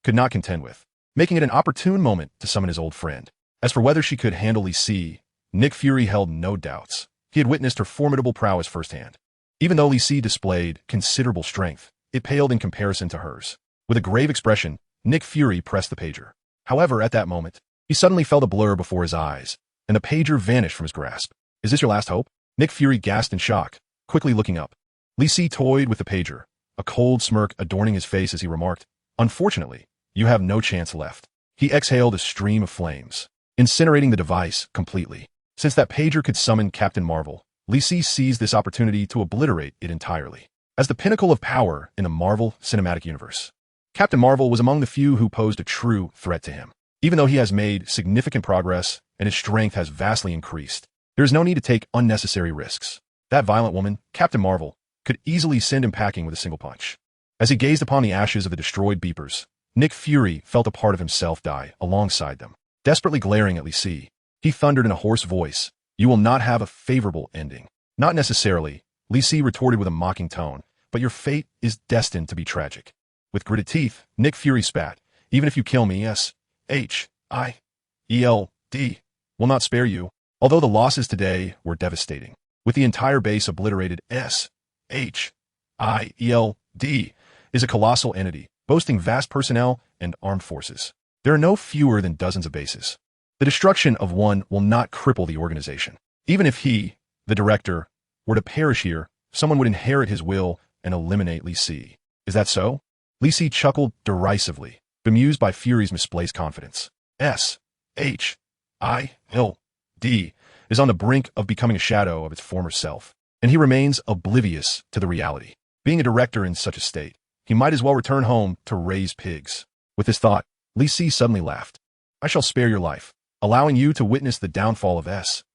could not contend with. making it an opportune moment to summon his old friend. As for whether she could handle Li Si, Nick Fury held no doubts. He had witnessed her formidable prowess firsthand. Even though Li Si displayed considerable strength, it paled in comparison to hers. With a grave expression, Nick Fury pressed the pager. However, at that moment, he suddenly felt a blur before his eyes, and the pager vanished from his grasp. Is this your last hope? Nick Fury gasped in shock, quickly looking up. Li Si toyed with the pager, a cold smirk adorning his face as he remarked, "Unfortunately, you have no chance left." He exhaled a stream of flames, incinerating the device completely. Since that pager could summon Captain Marvel, Li Si seized this opportunity to obliterate it entirely. As the pinnacle of power in the Marvel Cinematic Universe, Captain Marvel was among the few who posed a true threat to him. Even though he has made significant progress and his strength has vastly increased, there is no need to take unnecessary risks. That violent woman, Captain Marvel, could easily send him packing with a single punch. As he gazed upon the ashes of the destroyed beepers, Nick Fury felt a part of himself die alongside them. Desperately glaring at Li Si, he thundered in a hoarse voice, "You will not have a favorable ending." "Not necessarily," Li Si retorted with a mocking tone, "but your fate is destined to be tragic." With gritted teeth, Nick Fury spat, "Even if you kill me, S-H-I-E-L-D will not spare you." Although the losses today were devastating, with the entire base obliterated, S-H-I-E-L-D is a colossal entity, boasting vast personnel and armed forces. There are no fewer than dozens of bases. The destruction of one will not cripple the organization. Even if he, the director, were to perish here, someone would inherit his will and eliminate Li Si. Is that so? Li Si chuckled derisively, bemused by Fury's misplaced confidence. S-H-I-L-D is on the brink of becoming a shadow of its former self, and he remains oblivious to the reality. Being a director in such a state, he might as well return home to raise pigs. With this thought, Li Si suddenly laughed. "I shall spare your life, allowing you to witness the downfall of S-H-I-E-L-D.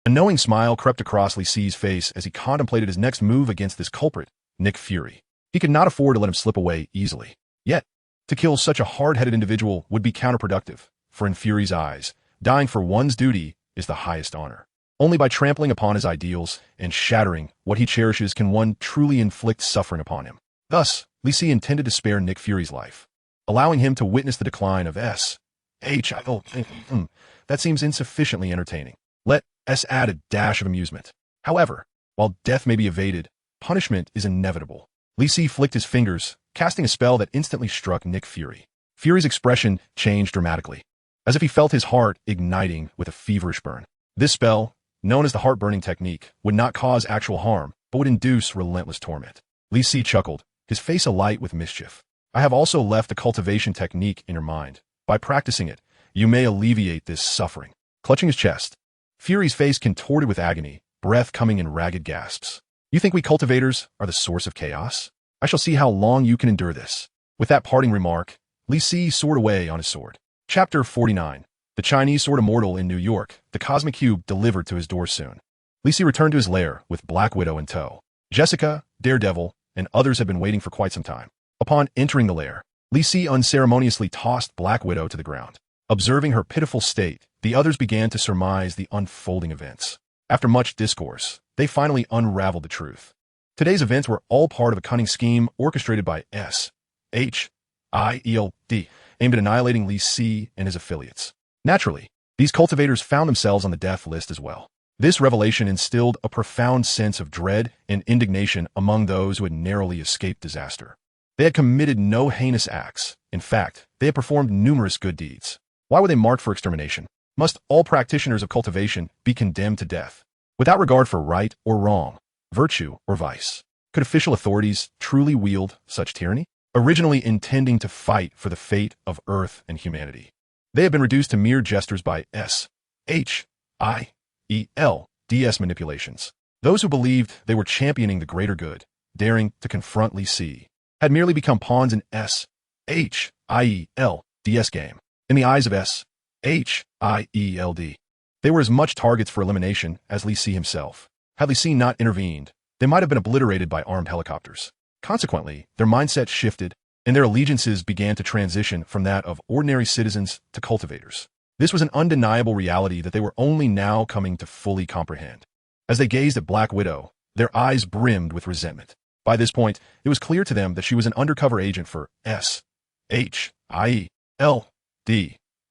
A knowing smile crept across Li Si's face as he contemplated his next move against this culprit, Nick Fury. He could not afford to let him slip away easily. Yet, to kill such a hard-headed individual would be counterproductive, for in Fury's eyes, dying for one's duty is the highest honor. Only by trampling upon his ideals and shattering what he cherishes can one truly inflict suffering upon him. Thus, Li Si intended to spare Nick Fury's life, allowing him to witness the decline of S-H-I-L. That seems insufficiently entertaining. Let S add a dash of amusement. However, while death may be evaded, punishment is inevitable. Li Si flicked his fingers, casting a spell that instantly struck Nick Fury. Fury's expression changed dramatically, as if he felt his heart igniting with a feverish burn. This spell, known as the heart-burning technique, would not cause actual harm, but would induce relentless torment. Li Si chuckled, his face alight with mischief. "I have also left the cultivation technique in your mind. By practicing it, you may alleviate this suffering." Clutching his chest, Fury's face contorted with agony, breath coming in ragged gasps. "You think we cultivators are the source of chaos? I shall see how long you can endure this." With that parting remark, Li Si soared away on his sword. Chapter 49. The Chinese Sword Immortal in New York, the Cosmic Cube delivered to his door soon. Li Si returned to his lair with Black Widow in tow. Jessica, Daredevil, and others had been waiting for quite some time. Upon entering the lair, Li Si unceremoniously tossed Black Widow to the ground. Observing her pitiful state, the others began to surmise the unfolding events. After much discourse, they finally unraveled the truth. Today's events were all part of a cunning scheme orchestrated by S-H-I-E-L-D, aimed at annihilating Li Si and his affiliates. Naturally, these cultivators found themselves on the death list as well. This revelation instilled a profound sense of dread and indignation among those who had narrowly escaped disaster. They had committed no heinous acts. In fact, they had performed numerous good deeds. Why were they marked for extermination? Must all practitioners of cultivation be condemned to death, without regard for right or wrong, virtue or vice? Could official authorities truly wield such tyranny? Originally intending to fight for the fate of Earth and humanity, they have been reduced to mere jesters by S-H-I-E-L-D-S manipulations. Those who believed they were championing the greater good, daring to confront Li Si, had merely become pawns in S-H-I-E-L-D-S game. In the eyes of S-H-I-E-L-D, they were as much targets for elimination as Li Si himself. Had Li Si not intervened, they might have been obliterated by armed helicopters. Consequently, their mindset shifted, and their allegiances began to transition from that of ordinary citizens to cultivators. This was an undeniable reality that they were only now coming to fully comprehend. As they gazed at Black Widow, their eyes brimmed with resentment. By this point, it was clear to them that she was an undercover agent for Asgard.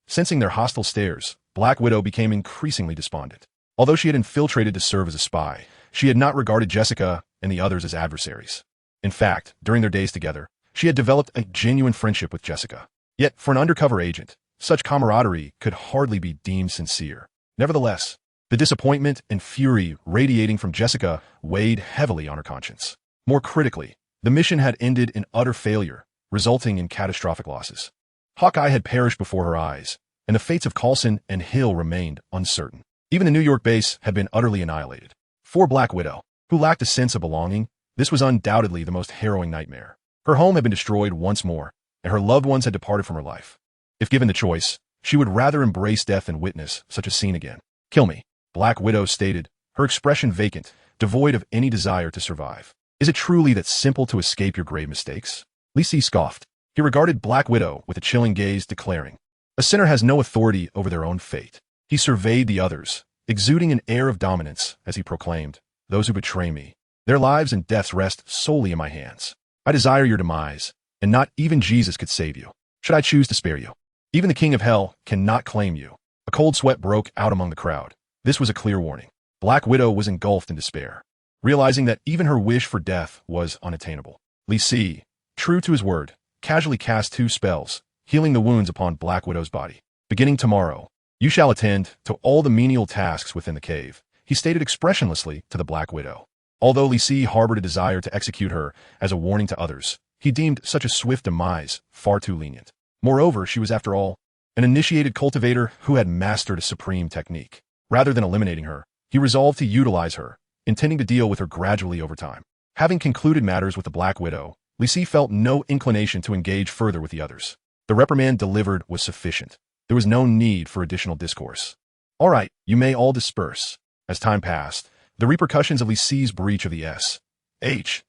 Sensing their hostile stares, Black Widow became increasingly despondent. Although she had infiltrated to serve as a spy, she had not regarded Jessica and the others as adversaries. In fact, during their days together, she had developed a genuine friendship with Jessica. Yet, for an undercover agent, such camaraderie could hardly be deemed sincere. Nevertheless, the disappointment and fury radiating from Jessica weighed heavily on her conscience. More critically, the mission had ended in utter failure, resulting in catastrophic losses. Hawkeye had perished before her eyes, and the fates of Coulson and Hill remained uncertain. Even the New York base had been utterly annihilated. For Black Widow, who lacked a sense of belonging, this was undoubtedly the most harrowing nightmare. Her home had been destroyed once more, and her loved ones had departed from her life. If given the choice, she would rather embrace death than witness such a scene again. "Kill me," Black Widow stated, her expression vacant, devoid of any desire to survive. "Is it truly that simple to escape your grave mistakes?" Lee C. scoffed. He regarded Black Widow with a chilling gaze, declaring, "A sinner has no authority over their own fate." He surveyed the others, exuding an air of dominance as he proclaimed, "Those who betray me, their lives and deaths rest solely in my hands. I desire your demise, and not even Jesus could save you, should I choose to spare you. Even the King of Hell cannot claim you." A cold sweat broke out among the crowd. This was a clear warning. Black Widow was engulfed in despair, realizing that even her wish for death was unattainable. Lee C., true to his word, casually cast 2 spells, healing the wounds upon Black Widow's body. "Beginning tomorrow, you shall attend to all the menial tasks within the cave," he stated expressionlessly to the Black Widow. Although Lee C. harbored a desire to execute her as a warning to others, he deemed such a swift demise far too lenient. Moreover, she was, after all, an initiated cultivator who had mastered a supreme technique. Rather than eliminating her, he resolved to utilize her, intending to deal with her gradually over time. Having concluded matters with the Black Widow, Lee C. felt no inclination to engage further with the others. The reprimand delivered was sufficient. There was no need for additional discourse. "All right, you may all disperse." As time passed, the repercussions of Lee C.'s breach of the S.H.I.E.L.D.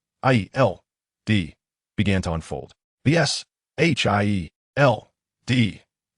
began to unfold. The S.H.I.E.L.D.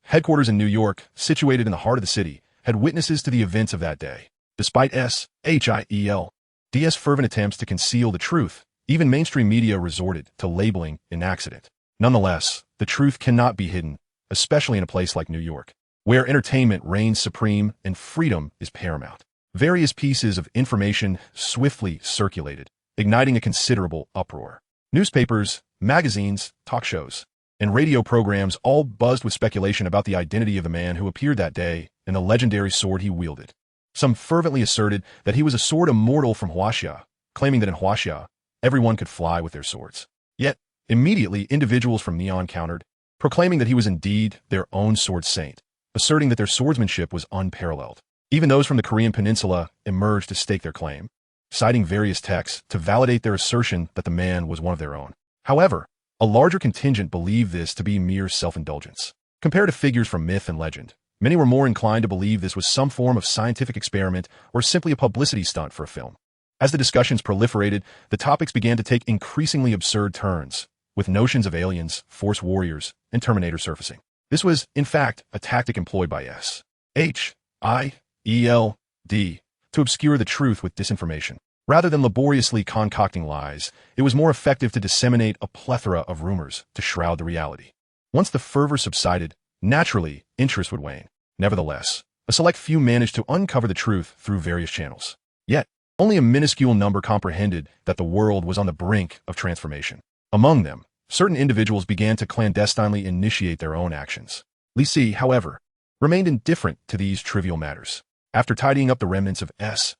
headquarters in New York, situated in the heart of the city, had witnesses to the events of that day. Despite S.H.I.E.L.D.'s fervent attempts to conceal the truth, even mainstream media resorted to labeling an accident. Nonetheless, the truth cannot be hidden, especially in a place like New York, where entertainment reigns supreme and freedom is paramount. Various pieces of information swiftly circulated, igniting a considerable uproar. Newspapers, magazines, talk shows, and radio programs all buzzed with speculation about the identity of the man who appeared that day and the legendary sword he wielded. Some fervently asserted that he was a sword immortal from Huaxia, claiming that in Huaxia, everyone could fly with their swords. Yet, immediately individuals from Neon countered, proclaiming that he was indeed their own sword saint, asserting that their swordsmanship was unparalleled. Even those from the Korean peninsula emerged to stake their claim, citing various texts to validate their assertion that the man was one of their own. However, a larger contingent believed this to be mere self-indulgence. Compared to figures from myth and legend, many were more inclined to believe this was some form of scientific experiment or simply a publicity stunt for a film. As the discussions proliferated, the topics began to take increasingly absurd turns, with notions of aliens, Force warriors, and Terminator surfacing. This was, in fact, a tactic employed by S.H.I.E.L.D. to obscure the truth with disinformation. Rather than laboriously concocting lies, it was more effective to disseminate a plethora of rumors to shroud the reality. Once the fervor subsided, naturally, interest would wane. Nevertheless, a select few managed to uncover the truth through various channels. Yet, only a minuscule number comprehended that the world was on the brink of transformation. Among them, certain individuals began to clandestinely initiate their own actions. Lee C., however, remained indifferent to these trivial matters. After tidying up the remnants of S.H.I.E.L.D.,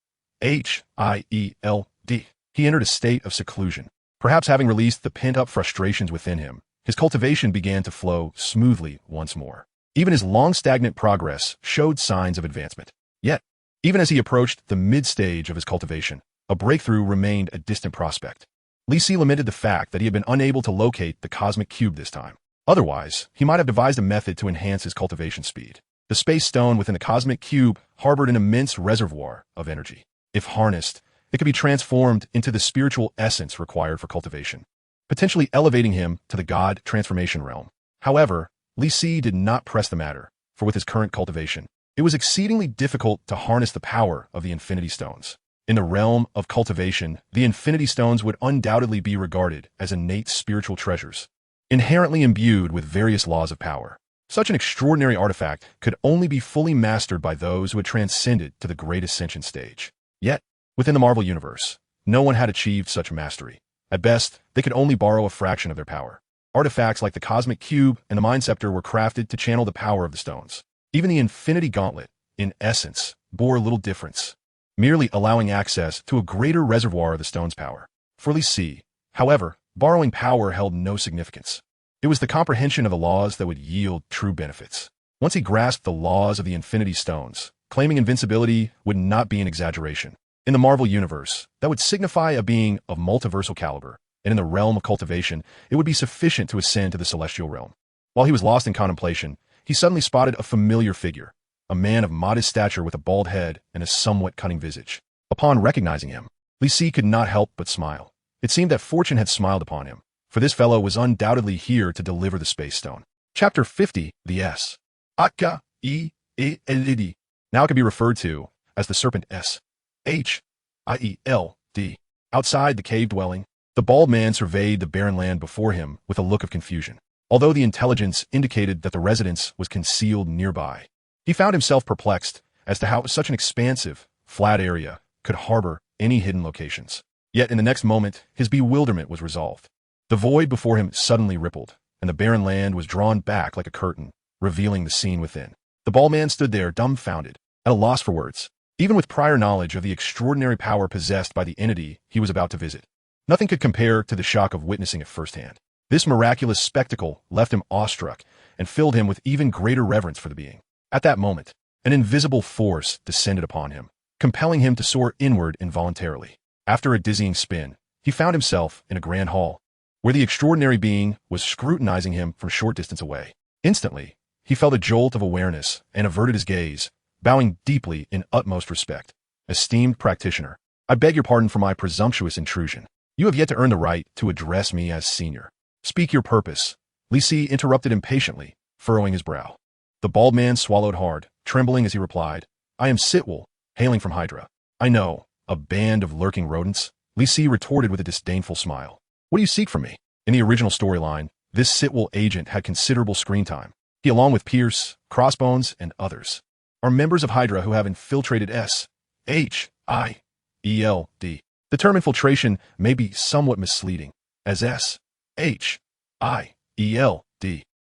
he entered a state of seclusion. Perhaps having released the pent-up frustrations within him, his cultivation began to flow smoothly once more. Even his long-stagnant progress showed signs of advancement. Yet, even as he approached the mid-stage of his cultivation, a breakthrough remained a distant prospect. Lee C. lamented the fact that he had been unable to locate the cosmic cube this time. Otherwise, he might have devised a method to enhance his cultivation speed. The space stone within the cosmic cube harbored an immense reservoir of energy. If harnessed, it could be transformed into the spiritual essence required for cultivation, potentially elevating him to the God transformation realm. However, Lee C. did not press the matter, for with his current cultivation, it was exceedingly difficult to harness the power of the Infinity Stones. In the realm of cultivation, the Infinity Stones would undoubtedly be regarded as innate spiritual treasures, inherently imbued with various laws of power. Such an extraordinary artifact could only be fully mastered by those who had transcended to the great ascension stage. Yet, within the Marvel Universe, no one had achieved such mastery. At best, they could only borrow a fraction of their power. Artifacts like the Cosmic Cube and the Mind Scepter were crafted to channel the power of the stones. Even the Infinity Gauntlet, in essence, bore little difference, merely allowing access to a greater reservoir of the stone's power. For Li Si, however, borrowing power held no significance. It was the comprehension of the laws that would yield true benefits. Once he grasped the laws of the Infinity Stones, claiming invincibility would not be an exaggeration. In the Marvel Universe, that would signify a being of multiversal caliber, and in the realm of cultivation, it would be sufficient to ascend to the celestial realm. While he was lost in contemplation, he suddenly spotted a familiar figure, a man of modest stature with a bald head and a somewhat cunning visage. Upon recognizing him, Li Si could not help but smile. It seemed that fortune had smiled upon him, for this fellow was undoubtedly here to deliver the Space Stone. Chapter 50, the S. Akka E E L-I-D. Now it can be referred to as the Serpent S. H-I-E-L-D. Outside the cave dwelling, the bald man surveyed the barren land before him with a look of confusion. Although the intelligence indicated that the residence was concealed nearby, he found himself perplexed as to how such an expansive, flat area could harbor any hidden locations. Yet in the next moment, his bewilderment was resolved. The void before him suddenly rippled, and the barren land was drawn back like a curtain, revealing the scene within. The bald man stood there dumbfounded, at a loss for words, even with prior knowledge of the extraordinary power possessed by the entity he was about to visit. Nothing could compare to the shock of witnessing it firsthand. This miraculous spectacle left him awestruck and filled him with even greater reverence for the being. At that moment, an invisible force descended upon him, compelling him to soar inward involuntarily. After a dizzying spin, he found himself in a grand hall, where the extraordinary being was scrutinizing him from a short distance away. Instantly, he felt a jolt of awareness and averted his gaze, bowing deeply in utmost respect. Esteemed practitioner, I beg your pardon for my presumptuous intrusion. You have yet to earn the right to address me as senior. Speak your purpose. Li Si interrupted impatiently, furrowing his brow. The bald man swallowed hard, trembling as he replied, I am Sitwell, hailing from Hydra. I know, a band of lurking rodents. Li Si retorted with a disdainful smile. What do you seek from me? In the original storyline, this Sitwell agent had considerable screen time. He, along with Pierce, Crossbones, and others, are members of Hydra who have infiltrated S-H-I-E-L-D. The term infiltration may be somewhat misleading, as S-H-I-E-L-D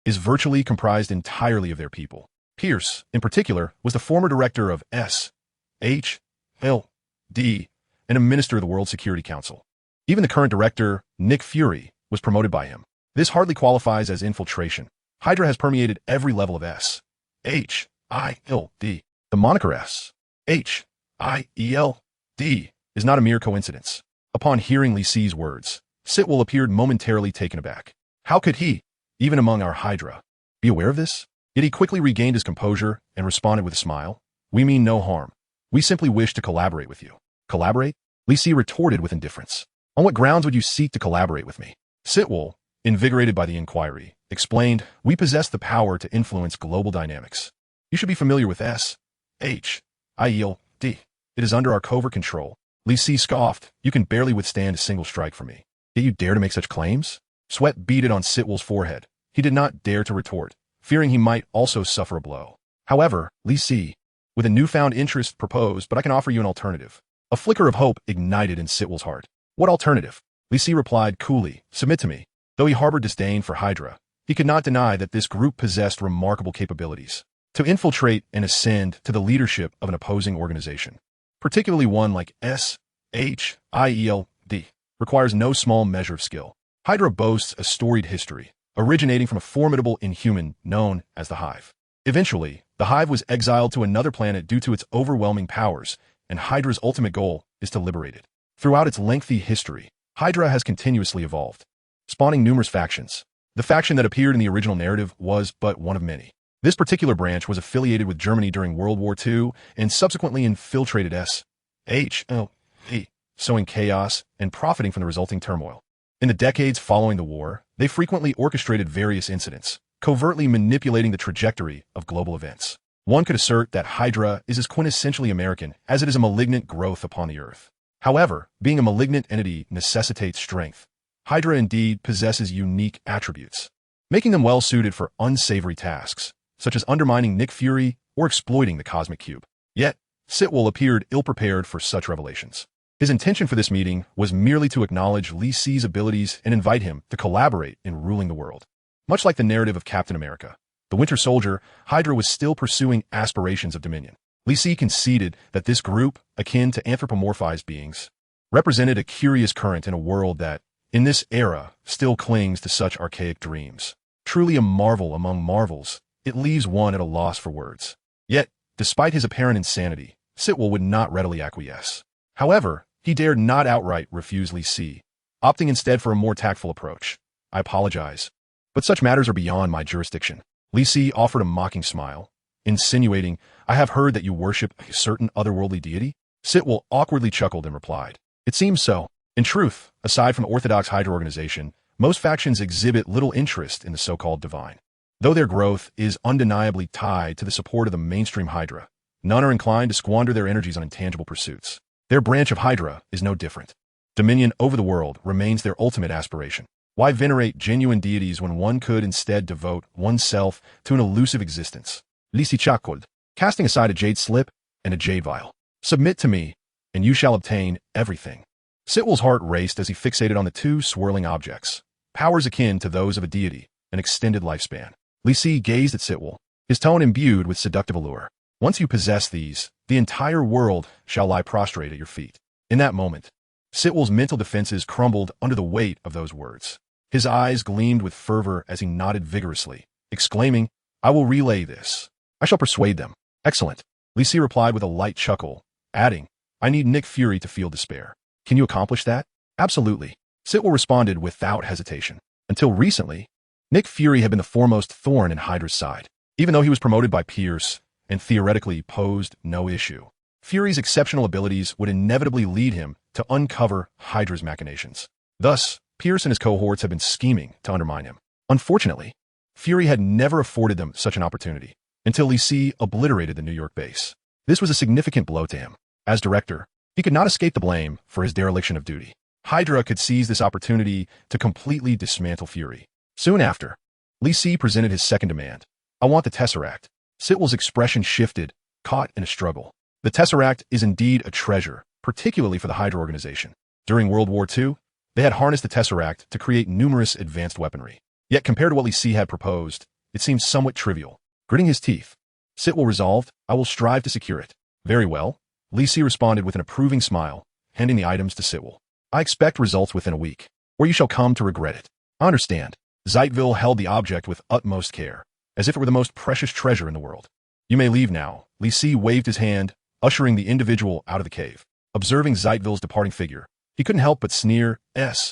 is virtually comprised entirely of their people. Pierce, in particular, was the former director of S-H-L-D and a minister of the World Security Council. Even the current director, Nick Fury, was promoted by him. This hardly qualifies as infiltration. Hydra has permeated every level of S-H-I-L-D. The moniker S-H-I-E-L-D is not a mere coincidence. Upon hearing Li Si's words, Sitwell appeared momentarily taken aback. How could he, even among our Hydra, be aware of this? Yet he quickly regained his composure and responded with a smile. We mean no harm. We simply wish to collaborate with you. Collaborate? Li Si retorted with indifference. On what grounds would you seek to collaborate with me? Sitwell, invigorated by the inquiry, explained, we possess the power to influence global dynamics. You should be familiar with S-H-I-E-L-D. It is under our covert control. Li Si scoffed, you can barely withstand a single strike from me. Yet you dare to make such claims? Sweat beaded on Sitwell's forehead. He did not dare to retort, fearing he might also suffer a blow. However, Li Si, with a newfound interest, proposed, but I can offer you an alternative. A flicker of hope ignited in Sitwell's heart. What alternative? Li Si replied coolly, submit to me. Though he harbored disdain for Hydra, he could not deny that this group possessed remarkable capabilities to infiltrate and ascend to the leadership of an opposing organization. Particularly one like S-H-I-E-L-D requires no small measure of skill. Hydra boasts a storied history, originating from a formidable inhuman known as the Hive. Eventually, the Hive was exiled to another planet due to its overwhelming powers, and Hydra's ultimate goal is to liberate it. Throughout its lengthy history, Hydra has continuously evolved, spawning numerous factions. The faction that appeared in the original narrative was but one of many. This particular branch was affiliated with Germany during World War II and subsequently infiltrated S-H-L-D, sowing chaos and profiting from the resulting turmoil. In the decades following the war, they frequently orchestrated various incidents, covertly manipulating the trajectory of global events. One could assert that Hydra is as quintessentially American as it is a malignant growth upon the earth. However, being a malignant entity necessitates strength. Hydra indeed possesses unique attributes, making them well-suited for unsavory tasks, such as undermining Nick Fury or exploiting the Cosmic Cube. Yet, Sitwell appeared ill-prepared for such revelations. His intention for this meeting was merely to acknowledge Li Si's abilities and invite him to collaborate in ruling the world. Much like the narrative of Captain America, the Winter Soldier, Hydra was still pursuing aspirations of dominion. Li Si conceded that this group, akin to anthropomorphized beings, represented a curious current in a world that, in this era, still clings to such archaic dreams. Truly a marvel among marvels, it leaves one at a loss for words. Yet, despite his apparent insanity, Sitwell would not readily acquiesce. However, he dared not outright refuse Li Si, opting instead for a more tactful approach. I apologize, but such matters are beyond my jurisdiction. Li Si offered a mocking smile, insinuating, I have heard that you worship a certain otherworldly deity? Sitwell awkwardly chuckled and replied, It seems so. In truth, aside from the Orthodox Hydra organization, most factions exhibit little interest in the so-called divine. Though their growth is undeniably tied to the support of the mainstream Hydra, none are inclined to squander their energies on intangible pursuits. Their branch of Hydra is no different. Dominion over the world remains their ultimate aspiration. Why venerate genuine deities when one could instead devote oneself to an elusive existence? Li Si chuckled, casting aside a jade slip and a jade vial. Submit to me, and you shall obtain everything. Sitwell's heart raced as he fixated on the two swirling objects, powers akin to those of a deity, an extended lifespan. Li Si gazed at Sitwell, his tone imbued with seductive allure. Once you possess these, the entire world shall lie prostrate at your feet. In that moment, Sitwell's mental defenses crumbled under the weight of those words. His eyes gleamed with fervor as he nodded vigorously, exclaiming, I will relay this. I shall persuade them. Excellent. Li Si replied with a light chuckle, adding, I need Nick Fury to feel despair. Can you accomplish that? Absolutely. Sitwell responded without hesitation. Until recently, Nick Fury had been the foremost thorn in Hydra's side. Even though he was promoted by Pierce and theoretically posed no issue, Fury's exceptional abilities would inevitably lead him to uncover Hydra's machinations. Thus, Pierce and his cohorts had been scheming to undermine him. Unfortunately, Fury had never afforded them such an opportunity until Li Si obliterated the New York base. This was a significant blow to him. As director, he could not escape the blame for his dereliction of duty. Hydra could seize this opportunity to completely dismantle Fury. Soon after, Li Si presented his second demand. I want the Tesseract. Sitwell's expression shifted, caught in a struggle. The Tesseract is indeed a treasure, particularly for the Hydra organization. During World War II, they had harnessed the Tesseract to create numerous advanced weaponry. Yet compared to what Li Si had proposed, it seemed somewhat trivial. Gritting his teeth, Sitwell resolved, I will strive to secure it. Very well. Li Si responded with an approving smile, handing the items to Sitwell. I expect results within a week, or you shall come to regret it. I understand. Zeitville held the object with utmost care, as if it were the most precious treasure in the world. You may leave now. Li Si waved his hand, ushering the individual out of the cave. Observing Zeitville's departing figure, he couldn't help but sneer, S-H-I-E-L-D.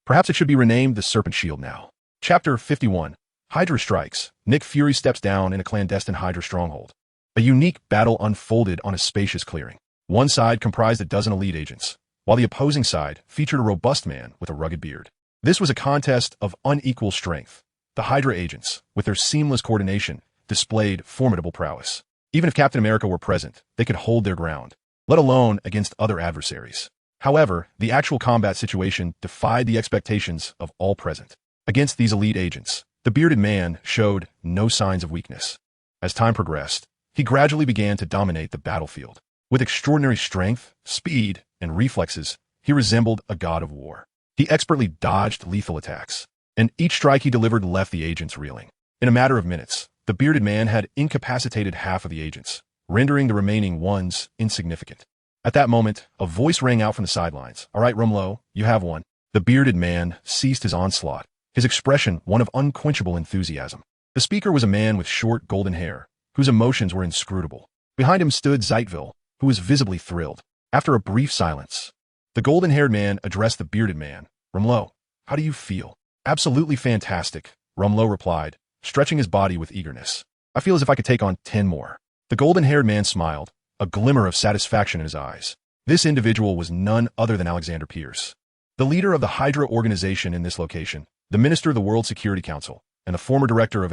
Perhaps it should be renamed the Serpent Shield now. Chapter 51. Hydra strikes. Nick Fury steps down in a clandestine Hydra stronghold. A unique battle unfolded on a spacious clearing. One side comprised a dozen elite agents, while the opposing side featured a robust man with a rugged beard. This was a contest of unequal strength. The Hydra agents, with their seamless coordination, displayed formidable prowess. Even if Captain America were present, they could hold their ground, let alone against other adversaries. However, the actual combat situation defied the expectations of all present. Against these elite agents, the bearded man showed no signs of weakness. As time progressed, he gradually began to dominate the battlefield. With extraordinary strength, speed, and reflexes, he resembled a god of war. He expertly dodged lethal attacks, and each strike he delivered left the agents reeling. In a matter of minutes, the bearded man had incapacitated half of the agents, rendering the remaining ones insignificant. At that moment, a voice rang out from the sidelines. All right, Rumlow, you have one. The bearded man ceased his onslaught, his expression one of unquenchable enthusiasm. The speaker was a man with short golden hair, whose emotions were inscrutable. Behind him stood Zeitville, who was visibly thrilled. After a brief silence, the golden-haired man addressed the bearded man. Rumlow, how do you feel? Absolutely fantastic, Rumlow replied, stretching his body with eagerness. I feel as if I could take on 10 more. The golden-haired man smiled, a glimmer of satisfaction in his eyes. This individual was none other than Alexander Pierce, the leader of the Hydra organization in this location, the minister of the World Security Council, and the former director of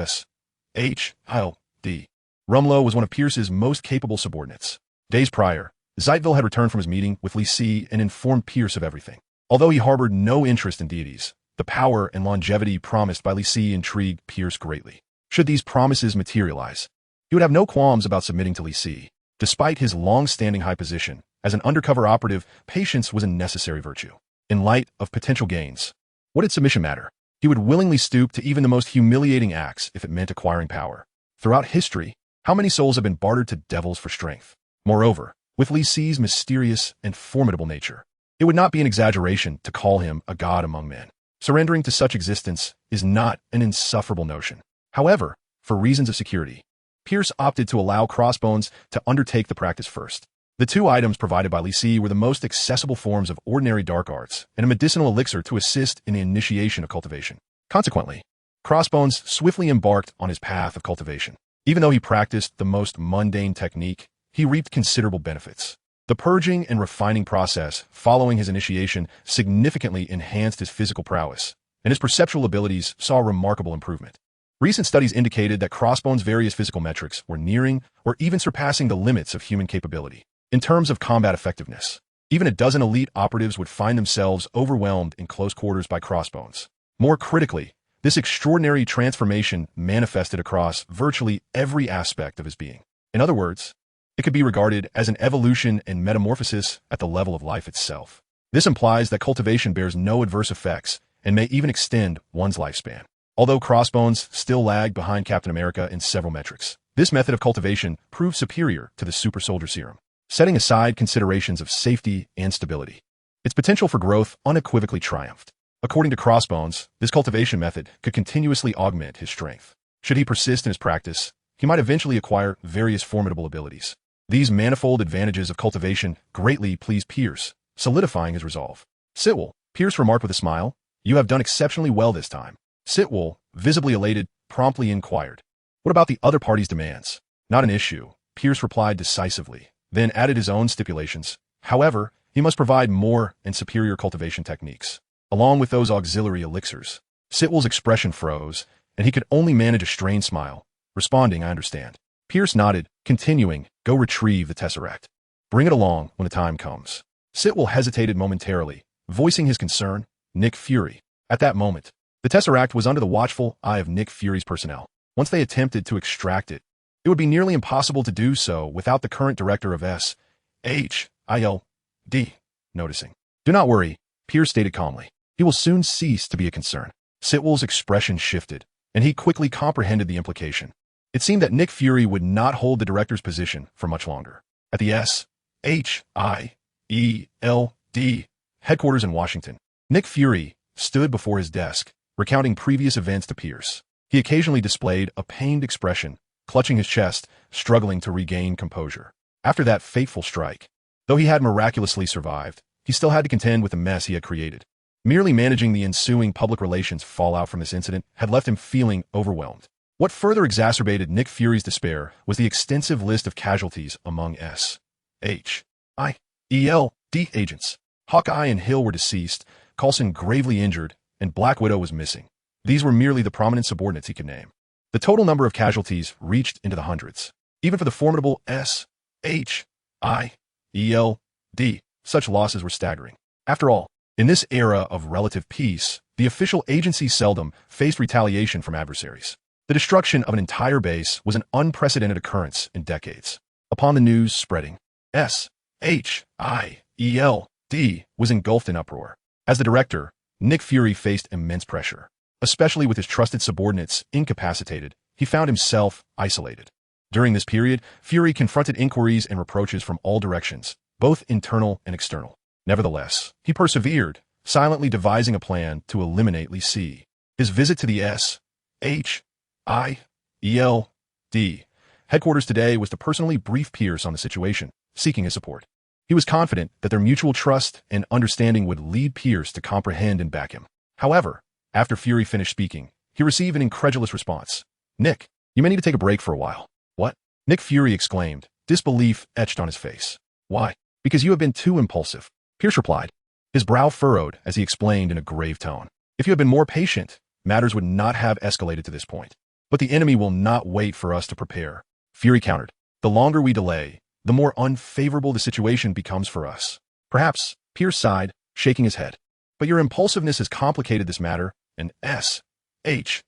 S.H.I.L.D. Rumlow was one of Pierce's most capable subordinates. Days prior, Zeitville had returned from his meeting with Li Si and informed Pierce of everything. Although he harbored no interest in deities, the power and longevity promised by Li Si intrigued Pierce greatly. Should these promises materialize, he would have no qualms about submitting to Li Si. Despite his long-standing high position, as an undercover operative, patience was a necessary virtue. In light of potential gains, what did submission matter? He would willingly stoop to even the most humiliating acts if it meant acquiring power. Throughout history, how many souls have been bartered to devils for strength? Moreover, with Li Si's mysterious and formidable nature, it would not be an exaggeration to call him a god among men. Surrendering to such existence is not an insufferable notion. However, for reasons of security, Pierce opted to allow Crossbones to undertake the practice first. The two items provided by Li Si were the most accessible forms of ordinary dark arts and a medicinal elixir to assist in the initiation of cultivation. Consequently, Crossbones swiftly embarked on his path of cultivation. Even though he practiced the most mundane technique, he reaped considerable benefits. The purging and refining process following his initiation significantly enhanced his physical prowess, and his perceptual abilities saw remarkable improvement. Recent studies indicated that Crossbones' various physical metrics were nearing or even surpassing the limits of human capability. In terms of combat effectiveness, even a dozen elite operatives would find themselves overwhelmed in close quarters by Crossbones. More critically, this extraordinary transformation manifested across virtually every aspect of his being. In other words, it could be regarded as an evolution and metamorphosis at the level of life itself. This implies that cultivation bears no adverse effects and may even extend one's lifespan. Although Crossbones still lagged behind Captain America in several metrics, this method of cultivation proved superior to the super soldier serum. Setting aside considerations of safety and stability, its potential for growth unequivocally triumphed. According to Crossbones, this cultivation method could continuously augment his strength. Should he persist in his practice, he might eventually acquire various formidable abilities. These manifold advantages of cultivation greatly pleased Pierce, solidifying his resolve. Sitwell, Pierce remarked with a smile, "You have done exceptionally well this time." Sitwell, visibly elated, promptly inquired, "What about the other party's demands?" "Not an issue," Pierce replied decisively, then added his own stipulations. However, he must provide more and superior cultivation techniques, along with those auxiliary elixirs. Sitwell's expression froze, and he could only manage a strained smile, responding, "I understand." Pierce nodded, continuing, "Go retrieve the Tesseract. Bring it along when the time comes." Sitwell hesitated momentarily, voicing his concern, Nick Fury. At that moment, the Tesseract was under the watchful eye of Nick Fury's personnel. Once they attempted to extract it, it would be nearly impossible to do so without the current director of S.H.I.L.D. noticing. "Do not worry," Pierce stated calmly. "He will soon cease to be a concern." Sitwell's expression shifted, and he quickly comprehended the implication. It seemed that Nick Fury would not hold the director's position for much longer. At the S.H.I.E.L.D. headquarters in Washington, Nick Fury stood before his desk, recounting previous events to Pierce. He occasionally displayed a pained expression, clutching his chest, struggling to regain composure. After that fateful strike, though he had miraculously survived, he still had to contend with the mess he had created. Merely managing the ensuing public relations fallout from this incident had left him feeling overwhelmed. What further exacerbated Nick Fury's despair was the extensive list of casualties among S.H.I.E.L.D. agents. Hawkeye and Hill were deceased, Coulson gravely injured, and Black Widow was missing. These were merely the prominent subordinates he could name. The total number of casualties reached into the hundreds. Even for the formidable S.H.I.E.L.D., such losses were staggering. After all, in this era of relative peace, the official agency seldom faced retaliation from adversaries. The destruction of an entire base was an unprecedented occurrence in decades. Upon the news spreading, S.H.I.E.L.D. was engulfed in uproar. As the director, Nick Fury faced immense pressure. Especially with his trusted subordinates incapacitated, he found himself isolated. During this period, Fury confronted inquiries and reproaches from all directions, both internal and external. Nevertheless, he persevered, silently devising a plan to eliminate Li Si. His visit to the S.H.I.E.L.D. headquarters today was to personally brief Pierce on the situation, seeking his support. He was confident that their mutual trust and understanding would lead Pierce to comprehend and back him. However, after Fury finished speaking, he received an incredulous response. "Nick, you may need to take a break for a while." "What?" Nick Fury exclaimed, disbelief etched on his face. "Why?" "Because you have been too impulsive," Pierce replied. His brow furrowed as he explained in a grave tone. "If you had been more patient, matters would not have escalated to this point." But the enemy will not wait for us to prepare. Fury countered. The longer we delay, the more unfavorable the situation becomes for us. Perhaps, Pierce sighed, shaking his head. But your impulsiveness has complicated this matter, and S-H-I-E-L-D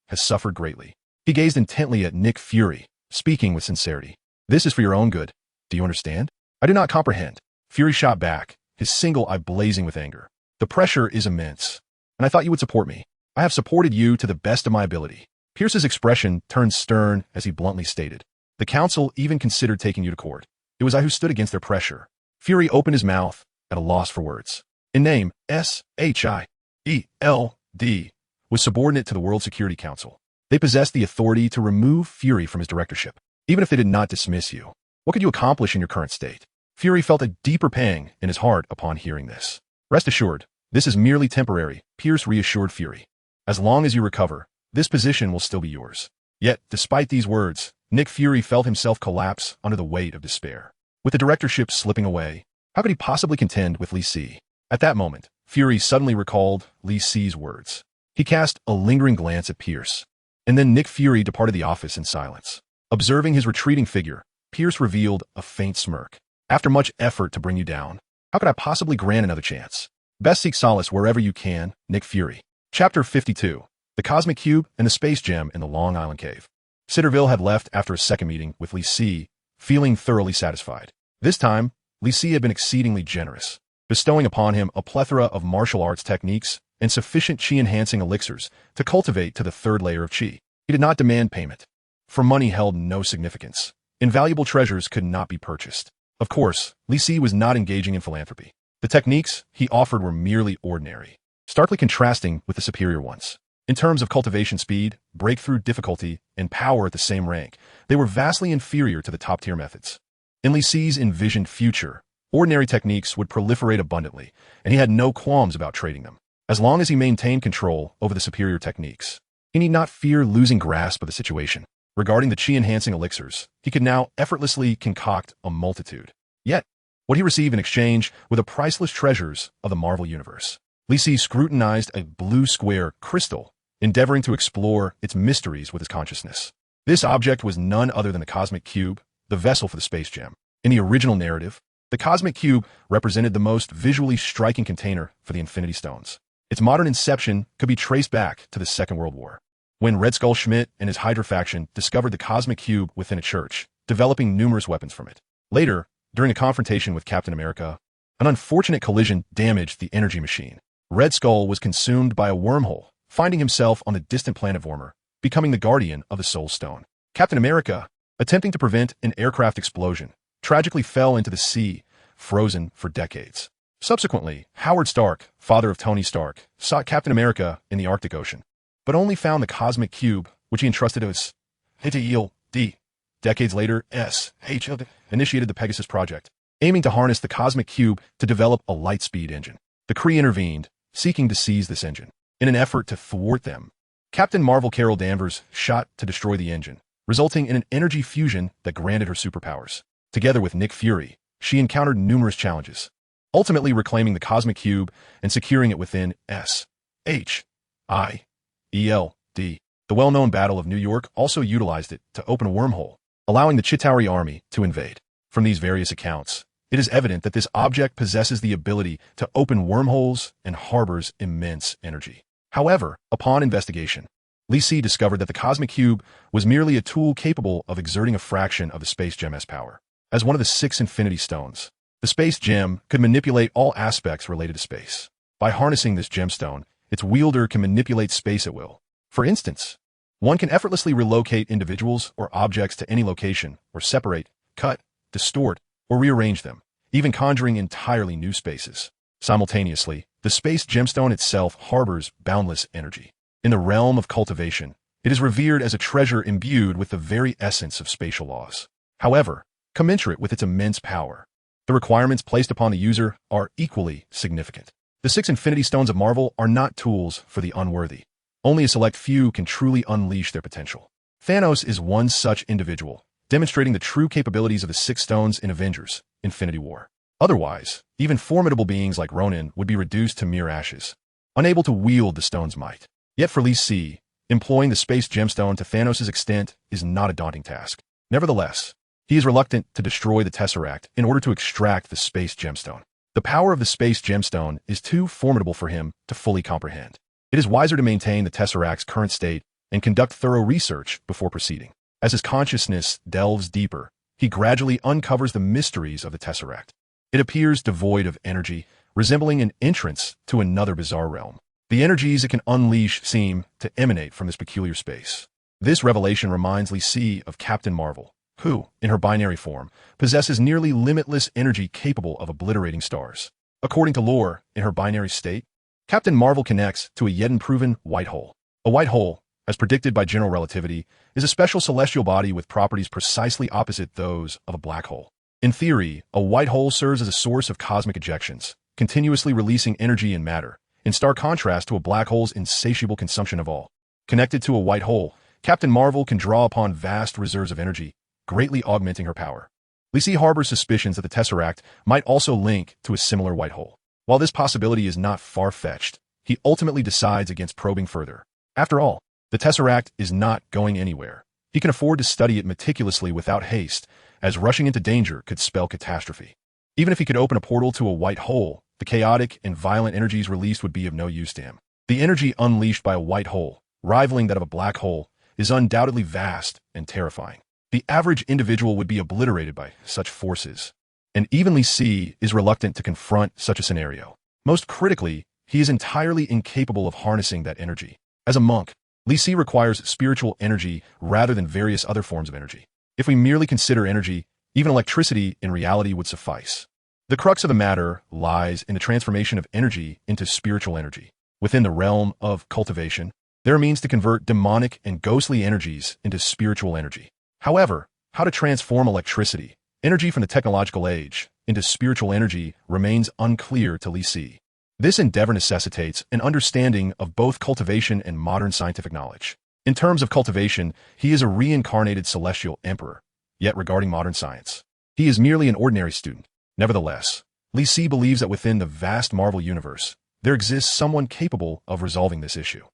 has suffered greatly. He gazed intently at Nick Fury, speaking with sincerity. This is for your own good. Do you understand? I do not comprehend. Fury shot back, his single eye blazing with anger. The pressure is immense, and I thought you would support me. I have supported you to the best of my ability. Pierce's expression turned stern as he bluntly stated. The council even considered taking you to court. It was I who stood against their pressure. Fury opened his mouth, at a loss for words. In name, S-H-I-E-L-D was subordinate to the World Security Council. They possessed the authority to remove Fury from his directorship, even if they did not dismiss you. What could you accomplish in your current state? Fury felt a deeper pang in his heart upon hearing this. Rest assured, this is merely temporary, Pierce reassured Fury. As long as you recover, this position will still be yours. Yet, despite these words, Nick Fury felt himself collapse under the weight of despair. With the directorship slipping away, how could he possibly contend with Li Si? At that moment, Fury suddenly recalled Li Si's words. He cast a lingering glance at Pierce, and then Nick Fury departed the office in silence. Observing his retreating figure, Pierce revealed a faint smirk. After much effort to bring you down, how could I possibly grant another chance? Best seek solace wherever you can, Nick Fury. Chapter 52. The Cosmic Cube and the Space Gem in the Long Island Cave. Sitterville had left after a second meeting with Li Si, feeling thoroughly satisfied. This time, Li Si had been exceedingly generous, bestowing upon him a plethora of martial arts techniques and sufficient chi-enhancing elixirs to cultivate to the third layer of chi. He did not demand payment, for money held no significance. Invaluable treasures could not be purchased. Of course, Li Si was not engaging in philanthropy. The techniques he offered were merely ordinary, starkly contrasting with the superior ones. In terms of cultivation speed, breakthrough difficulty, and power at the same rank, they were vastly inferior to the top-tier methods. In Li Si's envisioned future, ordinary techniques would proliferate abundantly, and he had no qualms about trading them. As long as he maintained control over the superior techniques, he need not fear losing grasp of the situation. Regarding the chi-enhancing elixirs, he could now effortlessly concoct a multitude. Yet, what he received in exchange were the priceless treasures of the Marvel Universe. Li Si scrutinized a blue square crystal, endeavoring to explore its mysteries with his consciousness. This object was none other than the Cosmic Cube, the vessel for the Space Gem. In the original narrative, the Cosmic Cube represented the most visually striking container for the Infinity Stones. Its modern inception could be traced back to the Second World War, when Red Skull Schmidt and his Hydra faction discovered the Cosmic Cube within a church, developing numerous weapons from it. Later, during a confrontation with Captain America, an unfortunate collision damaged the energy machine. Red Skull was consumed by a wormhole, finding himself on the distant planet Vormir, becoming the guardian of the Soul Stone. Captain America, attempting to prevent an aircraft explosion, tragically fell into the sea, frozen for decades. Subsequently, Howard Stark, father of Tony Stark, sought Captain America in the Arctic Ocean, but only found the Cosmic Cube, which he entrusted to his D. Decades later, S.H. initiated the Pegasus Project, aiming to harness the Cosmic Cube to develop a light-speed engine. The Kree intervened, seeking to seize this engine. In an effort to thwart them, Captain Marvel Carol Danvers shot to destroy the engine, resulting in an energy fusion that granted her superpowers. Together with Nick Fury, she encountered numerous challenges, ultimately reclaiming the Cosmic Cube and securing it within S.H.I.E.L.D. The well-known Battle of New York also utilized it to open a wormhole, allowing the Chitauri army to invade. From these various accounts, it is evident that this object possesses the ability to open wormholes and harbors immense energy. However, upon investigation, Li Si discovered that the Cosmic Cube was merely a tool capable of exerting a fraction of the Space Gem's power. As one of the 6 Infinity Stones, the Space Gem could manipulate all aspects related to space. By harnessing this gemstone, its wielder can manipulate space at will. For instance, one can effortlessly relocate individuals or objects to any location, or separate, cut, distort, or rearrange them, even conjuring entirely new spaces. Simultaneously, the Space Gemstone itself harbors boundless energy. In the realm of cultivation, it is revered as a treasure imbued with the very essence of spatial laws. However, commensurate with its immense power, the requirements placed upon the user are equally significant. The 6 Infinity Stones of Marvel are not tools for the unworthy. Only a select few can truly unleash their potential. Thanos is one such individual, demonstrating the true capabilities of the 6 stones in Avengers: Infinity War. Otherwise, even formidable beings like Ronin would be reduced to mere ashes, unable to wield the stone's might. Yet for Lee Si, employing the space gemstone to Thanos' extent is not a daunting task. Nevertheless, he is reluctant to destroy the Tesseract in order to extract the space gemstone. The power of the space gemstone is too formidable for him to fully comprehend. It is wiser to maintain the Tesseract's current state and conduct thorough research before proceeding. As his consciousness delves deeper, he gradually uncovers the mysteries of the Tesseract. It appears devoid of energy, resembling an entrance to another bizarre realm. The energies it can unleash seem to emanate from this peculiar space. This revelation reminds Lee Si of Captain Marvel, who, in her binary form, possesses nearly limitless energy capable of obliterating stars. According to lore, in her binary state, Captain Marvel connects to a yet unproven white hole. A white hole, as predicted by general relativity, is a special celestial body with properties precisely opposite those of a black hole. In theory, a white hole serves as a source of cosmic ejections, continuously releasing energy and matter, in stark contrast to a black hole's insatiable consumption of all. Connected to a white hole, Captain Marvel can draw upon vast reserves of energy, greatly augmenting her power. Lee Si harbors suspicions that the Tesseract might also link to a similar white hole. While this possibility is not far-fetched, he ultimately decides against probing further. After all, the Tesseract is not going anywhere. He can afford to study it meticulously without haste, as rushing into danger could spell catastrophe. Even if he could open a portal to a white hole, the chaotic and violent energies released would be of no use to him. The energy unleashed by a white hole, rivaling that of a black hole, is undoubtedly vast and terrifying. The average individual would be obliterated by such forces, and even Lee Si is reluctant to confront such a scenario. Most critically, he is entirely incapable of harnessing that energy. As a monk, Lee Si requires spiritual energy rather than various other forms of energy. If we merely consider energy, even electricity in reality would suffice. The crux of the matter lies in the transformation of energy into spiritual energy. Within the realm of cultivation, there are means to convert demonic and ghostly energies into spiritual energy. However, how to transform electricity, energy from the technological age, into spiritual energy remains unclear to Lee Si. This endeavor necessitates an understanding of both cultivation and modern scientific knowledge. In terms of cultivation, he is a reincarnated celestial emperor, yet regarding modern science, he is merely an ordinary student. Nevertheless, Lee Si believes that within the vast Marvel universe, there exists someone capable of resolving this issue.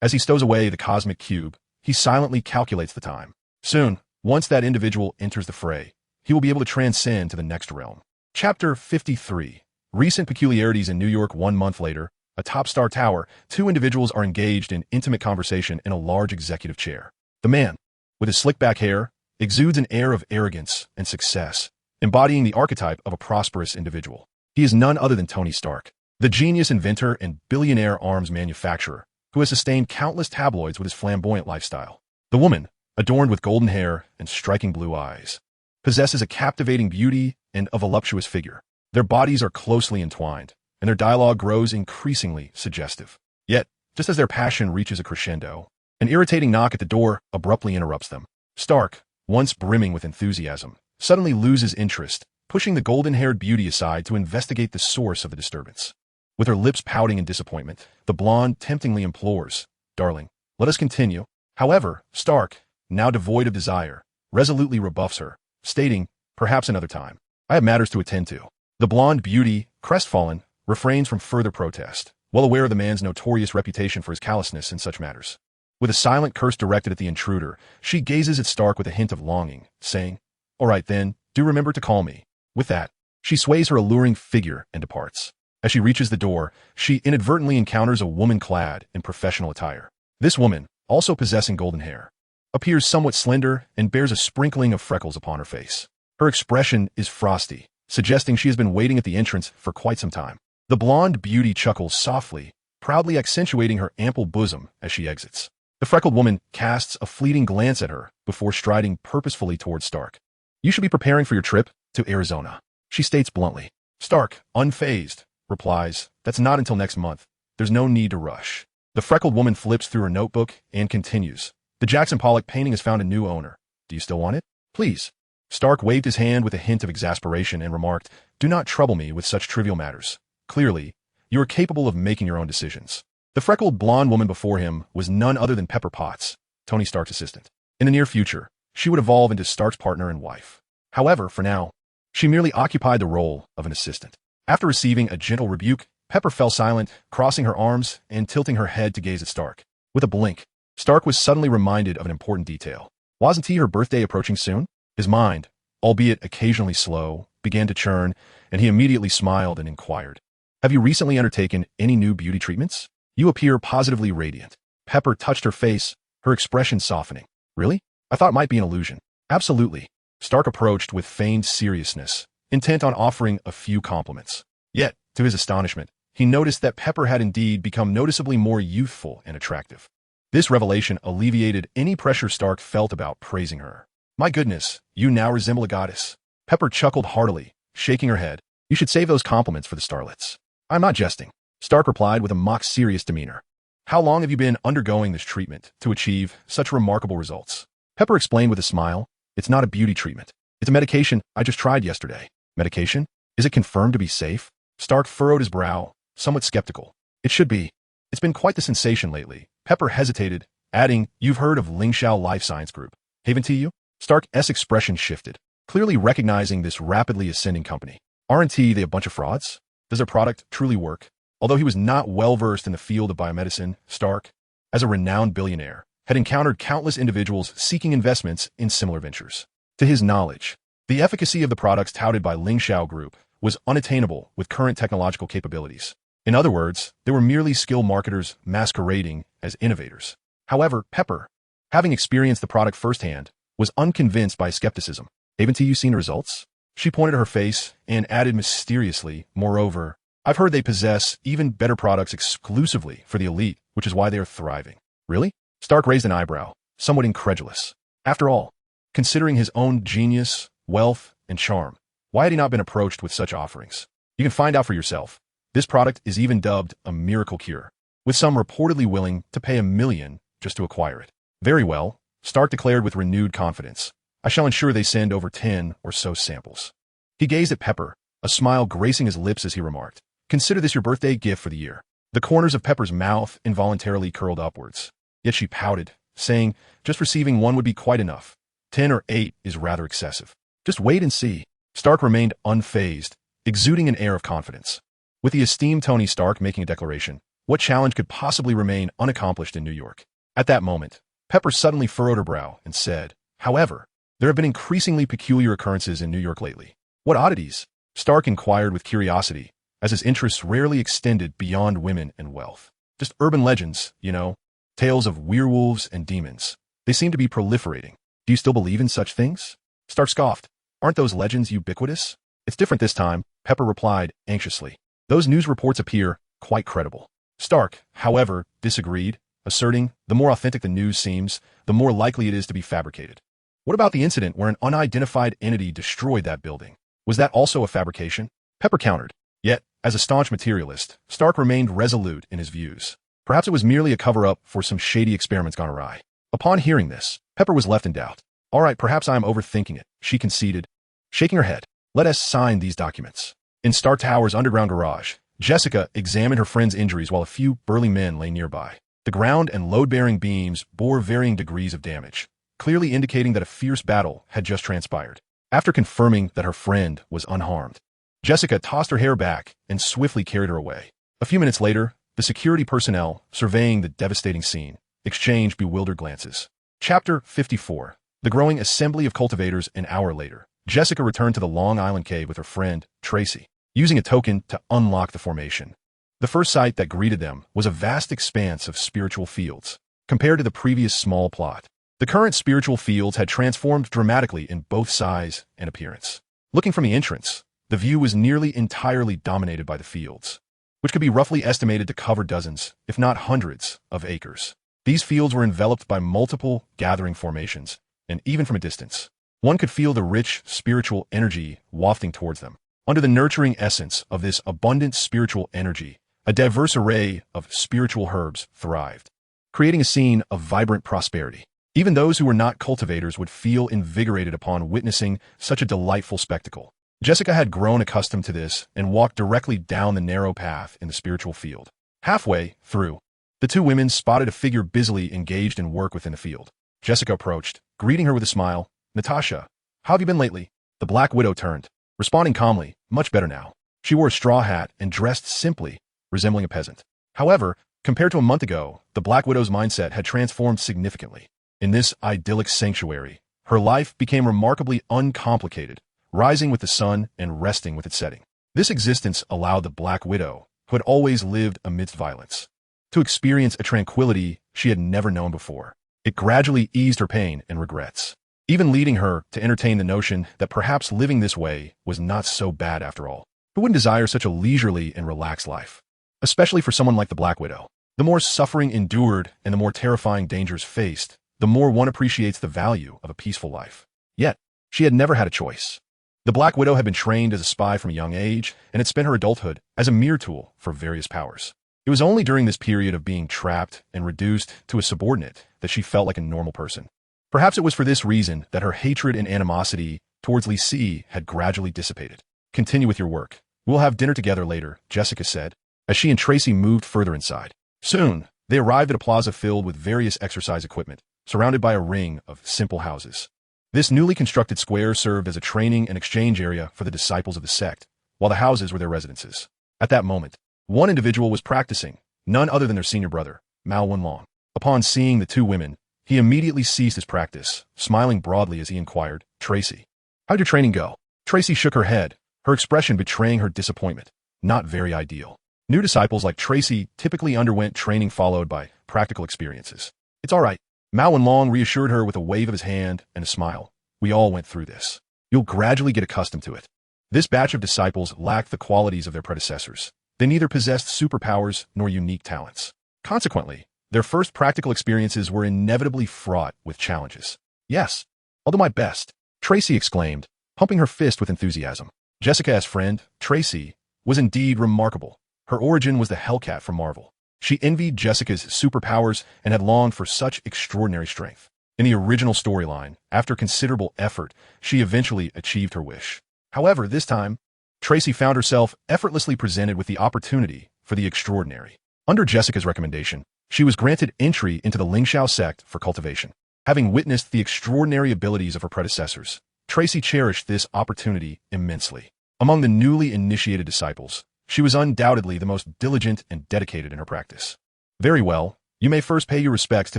As he stows away the cosmic cube, he silently calculates the time. Soon, once that individual enters the fray, he will be able to transcend to the next realm. Chapter 53. Recent peculiarities in New York. 1 month later, atop Star Tower, two individuals are engaged in intimate conversation in a large executive chair. The man, with his slick back hair, exudes an air of arrogance and success, embodying the archetype of a prosperous individual. He is none other than Tony Stark, the genius inventor and billionaire arms manufacturer who has sustained countless tabloids with his flamboyant lifestyle. The woman, adorned with golden hair and striking blue eyes, possesses a captivating beauty and a voluptuous figure. Their bodies are closely entwined, and their dialogue grows increasingly suggestive. Yet, just as their passion reaches a crescendo, an irritating knock at the door abruptly interrupts them. Stark, once brimming with enthusiasm, suddenly loses interest, pushing the golden-haired beauty aside to investigate the source of the disturbance. With her lips pouting in disappointment, the blonde temptingly implores, "Darling, let us continue." However, Stark, now devoid of desire, resolutely rebuffs her, stating, "Perhaps another time. I have matters to attend to." The blonde beauty, crestfallen, refrains from further protest, well aware of the man's notorious reputation for his callousness in such matters. With a silent curse directed at the intruder, she gazes at Stark with a hint of longing, saying, "All right then, do remember to call me." With that, she sways her alluring figure and departs. As she reaches the door, she inadvertently encounters a woman clad in professional attire. This woman, also possessing golden hair, appears somewhat slender and bears a sprinkling of freckles upon her face. Her expression is frosty, suggesting she has been waiting at the entrance for quite some time. The blonde beauty chuckles softly, proudly accentuating her ample bosom as she exits. The freckled woman casts a fleeting glance at her before striding purposefully towards Stark. "You should be preparing for your trip to Arizona," she states bluntly. Stark, unfazed, replies, "That's not until next month. There's no need to rush." The freckled woman flips through her notebook and continues, "The Jackson Pollock painting has found a new owner. Do you still want it? Please." Stark waved his hand with a hint of exasperation and remarked, "Do not trouble me with such trivial matters. Clearly, you are capable of making your own decisions." The freckled blonde woman before him was none other than Pepper Potts, Tony Stark's assistant. In the near future, she would evolve into Stark's partner and wife. However, for now, she merely occupied the role of an assistant. After receiving a gentle rebuke, Pepper fell silent, crossing her arms and tilting her head to gaze at Stark. With a blink, Stark was suddenly reminded of an important detail. Wasn't her birthday approaching soon? His mind, albeit occasionally slow, began to churn, and he immediately smiled and inquired, "Have you recently undertaken any new beauty treatments? You appear positively radiant." Pepper touched her face, her expression softening. "Really? I thought it might be an illusion." "Absolutely." Stark approached with feigned seriousness, intent on offering a few compliments. Yet, to his astonishment, he noticed that Pepper had indeed become noticeably more youthful and attractive. This revelation alleviated any pressure Stark felt about praising her. "My goodness, you now resemble a goddess." Pepper chuckled heartily, shaking her head. "You should save those compliments for the starlets." "I'm not jesting," Stark replied with a mock-serious demeanor. "How long have you been undergoing this treatment to achieve such remarkable results?" Pepper explained with a smile, "It's not a beauty treatment. It's a medication I just tried yesterday." "Medication? Is it confirmed to be safe?" Stark furrowed his brow, somewhat skeptical. "It should be. It's been quite the sensation lately." Pepper hesitated, adding, "You've heard of Lingxiao Life Science Group, haven't you?" Stark's expression shifted, clearly recognizing this rapidly ascending company. "Aren't they a bunch of frauds? Does their product truly work?" Although he was not well-versed in the field of biomedicine, Stark, as a renowned billionaire, had encountered countless individuals seeking investments in similar ventures. To his knowledge, the efficacy of the products touted by Lingxiao Group was unattainable with current technological capabilities. In other words, they were merely skilled marketers masquerading as innovators. However, Pepper, having experienced the product firsthand, was unconvinced by skepticism. "Haven't you seen the results?" She pointed to her face and added mysteriously, "Moreover, I've heard they possess even better products exclusively for the elite, which is why they are thriving." "Really?" Stark raised an eyebrow, somewhat incredulous. After all, considering his own genius, wealth, and charm, why had he not been approached with such offerings? "You can find out for yourself. This product is even dubbed a miracle cure, with some reportedly willing to pay $1 million just to acquire it." "Very well," Stark declared with renewed confidence. "I shall ensure they send over 10 or so samples." He gazed at Pepper, a smile gracing his lips as he remarked, "Consider this your birthday gift for the year." The corners of Pepper's mouth involuntarily curled upwards, yet she pouted, saying, "Just receiving one would be quite enough. 10 or 8 is rather excessive." "Just wait and see." Stark remained unfazed, exuding an air of confidence. With the esteemed Tony Stark making a declaration, what challenge could possibly remain unaccomplished in New York? At that moment, Pepper suddenly furrowed her brow and said, "However, there have been increasingly peculiar occurrences in New York lately." "What oddities?" Stark inquired with curiosity, as his interests rarely extended beyond women and wealth. "Just urban legends, you know. Tales of werewolves and demons. They seem to be proliferating. Do you still believe in such things?" Stark scoffed. "Aren't those legends ubiquitous?" "It's different this time," Pepper replied anxiously. "Those news reports appear quite credible." Stark, however, disagreed, asserting, "The more authentic the news seems, the more likely it is to be fabricated." "What about the incident where an unidentified entity destroyed that building? Was that also a fabrication?" Pepper countered. Yet, as a staunch materialist, Stark remained resolute in his views. Perhaps it was merely a cover-up for some shady experiments gone awry. Upon hearing this, Pepper was left in doubt. "All right, perhaps I am overthinking it," she conceded, shaking her head. "Let us sign these documents." In Stark Tower's underground garage, Jessica examined her friend's injuries while a few burly men lay nearby. The ground and load-bearing beams bore varying degrees of damage, clearly indicating that a fierce battle had just transpired. After confirming that her friend was unharmed, Jessica tossed her hair back and swiftly carried her away. A few minutes later, the security personnel, surveying the devastating scene, exchanged bewildered glances. Chapter 54. The growing assembly of cultivators. An hour later, Jessica returned to the Long Island cave with her friend, Tracy, using a token to unlock the formation. The first sight that greeted them was a vast expanse of spiritual fields. Compared to the previous small plot, the current spiritual fields had transformed dramatically in both size and appearance. Looking from the entrance, the view was nearly entirely dominated by the fields, which could be roughly estimated to cover dozens, if not hundreds, of acres. These fields were enveloped by multiple gathering formations, and even from a distance, one could feel the rich spiritual energy wafting towards them. Under the nurturing essence of this abundant spiritual energy, a diverse array of spiritual herbs thrived, creating a scene of vibrant prosperity. Even those who were not cultivators would feel invigorated upon witnessing such a delightful spectacle. Jessica had grown accustomed to this and walked directly down the narrow path in the spiritual field. Halfway through, the two women spotted a figure busily engaged in work within the field. Jessica approached, greeting her with a smile. "Natasha, how have you been lately?" The Black Widow turned, responding calmly, "Much better now." She wore a straw hat and dressed simply, resembling a peasant. However, Compared to a month ago, the Black Widow's mindset had transformed significantly. In this idyllic sanctuary, her life became remarkably uncomplicated, rising with the sun and resting with its setting. This existence allowed the Black Widow, who had always lived amidst violence, to experience a tranquility she had never known before. It gradually eased her pain and regrets, even leading her to entertain the notion that perhaps living this way was not so bad after all. Who wouldn't desire such a leisurely and relaxed life? Especially for someone like the Black Widow. The more suffering endured and the more terrifying dangers faced, the more one appreciates the value of a peaceful life. Yet, she had never had a choice. The Black Widow had been trained as a spy from a young age and had spent her adulthood as a mere tool for various powers. It was only during this period of being trapped and reduced to a subordinate that she felt like a normal person. Perhaps it was for this reason that her hatred and animosity towards Li Si had gradually dissipated. Continue with your work. We'll have dinner together later, Jessica said, as she and Tracy moved further inside. Soon, they arrived at a plaza filled with various exercise equipment, surrounded by a ring of simple houses. This newly constructed square served as a training and exchange area for the disciples of the sect, while the houses were their residences. At that moment, one individual was practicing, none other than their senior brother, Mao Wenlong. Upon seeing the two women, he immediately ceased his practice, smiling broadly as he inquired, "Tracy, how'd your training go?" Tracy shook her head, her expression betraying her disappointment. Not very ideal. New disciples like Tracy typically underwent training followed by practical experiences. "It's all right." Mao Wenlong reassured her with a wave of his hand and a smile. "We all went through this. You'll gradually get accustomed to it." This batch of disciples lacked the qualities of their predecessors. They neither possessed superpowers nor unique talents. Consequently, their first practical experiences were inevitably fraught with challenges. "Yes, I'll do my best," Tracy exclaimed, pumping her fist with enthusiasm. Jessica's friend, Tracy, was indeed remarkable. Her origin was the Hellcat from Marvel. She envied Jessica's superpowers and had longed for such extraordinary strength. In the original storyline, after considerable effort, she eventually achieved her wish. However, this time, Tracy found herself effortlessly presented with the opportunity for the extraordinary. Under Jessica's recommendation, she was granted entry into the Lingxiao sect for cultivation. Having witnessed the extraordinary abilities of her predecessors, Tracy cherished this opportunity immensely. Among the newly initiated disciples, she was undoubtedly the most diligent and dedicated in her practice. "Very well, you may first pay your respects to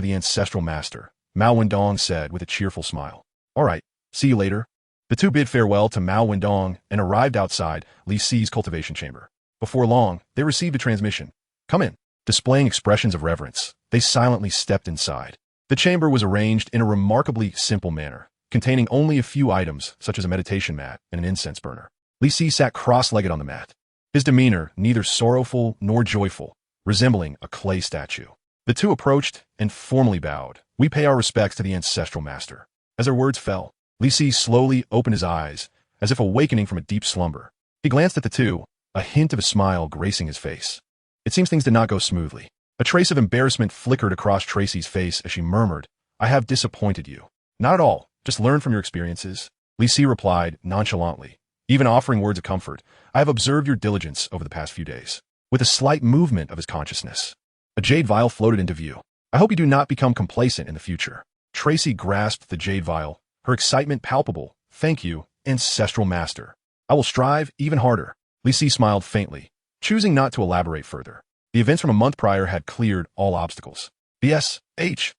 the ancestral master," Mao Wendong said with a cheerful smile. "All right, see you later." The two bid farewell to Mao Wendong and arrived outside Li Si's cultivation chamber. Before long, they received a transmission. "Come in." Displaying expressions of reverence, they silently stepped inside. The chamber was arranged in a remarkably simple manner, containing only a few items such as a meditation mat and an incense burner. Li Si sat cross-legged on the mat, his demeanor neither sorrowful nor joyful, resembling a clay statue. The two approached and formally bowed. "We pay our respects to the ancestral master." As their words fell, Li Si slowly opened his eyes, as if awakening from a deep slumber. He glanced at the two, a hint of a smile gracing his face. It seems things did not go smoothly. A trace of embarrassment flickered across Tracy's face as she murmured, "I have disappointed you." "Not at all. Just learn from your experiences," Li Si replied nonchalantly, even offering words of comfort. "I have observed your diligence over the past few days." With a slight movement of his consciousness, a jade vial floated into view. "I hope you do not become complacent in the future." Tracy grasped the jade vial, her excitement palpable. "Thank you, ancestral master. I will strive even harder." Li Si smiled faintly, choosing not to elaborate further. The events from a month prior had cleared all obstacles. The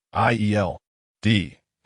SHIELD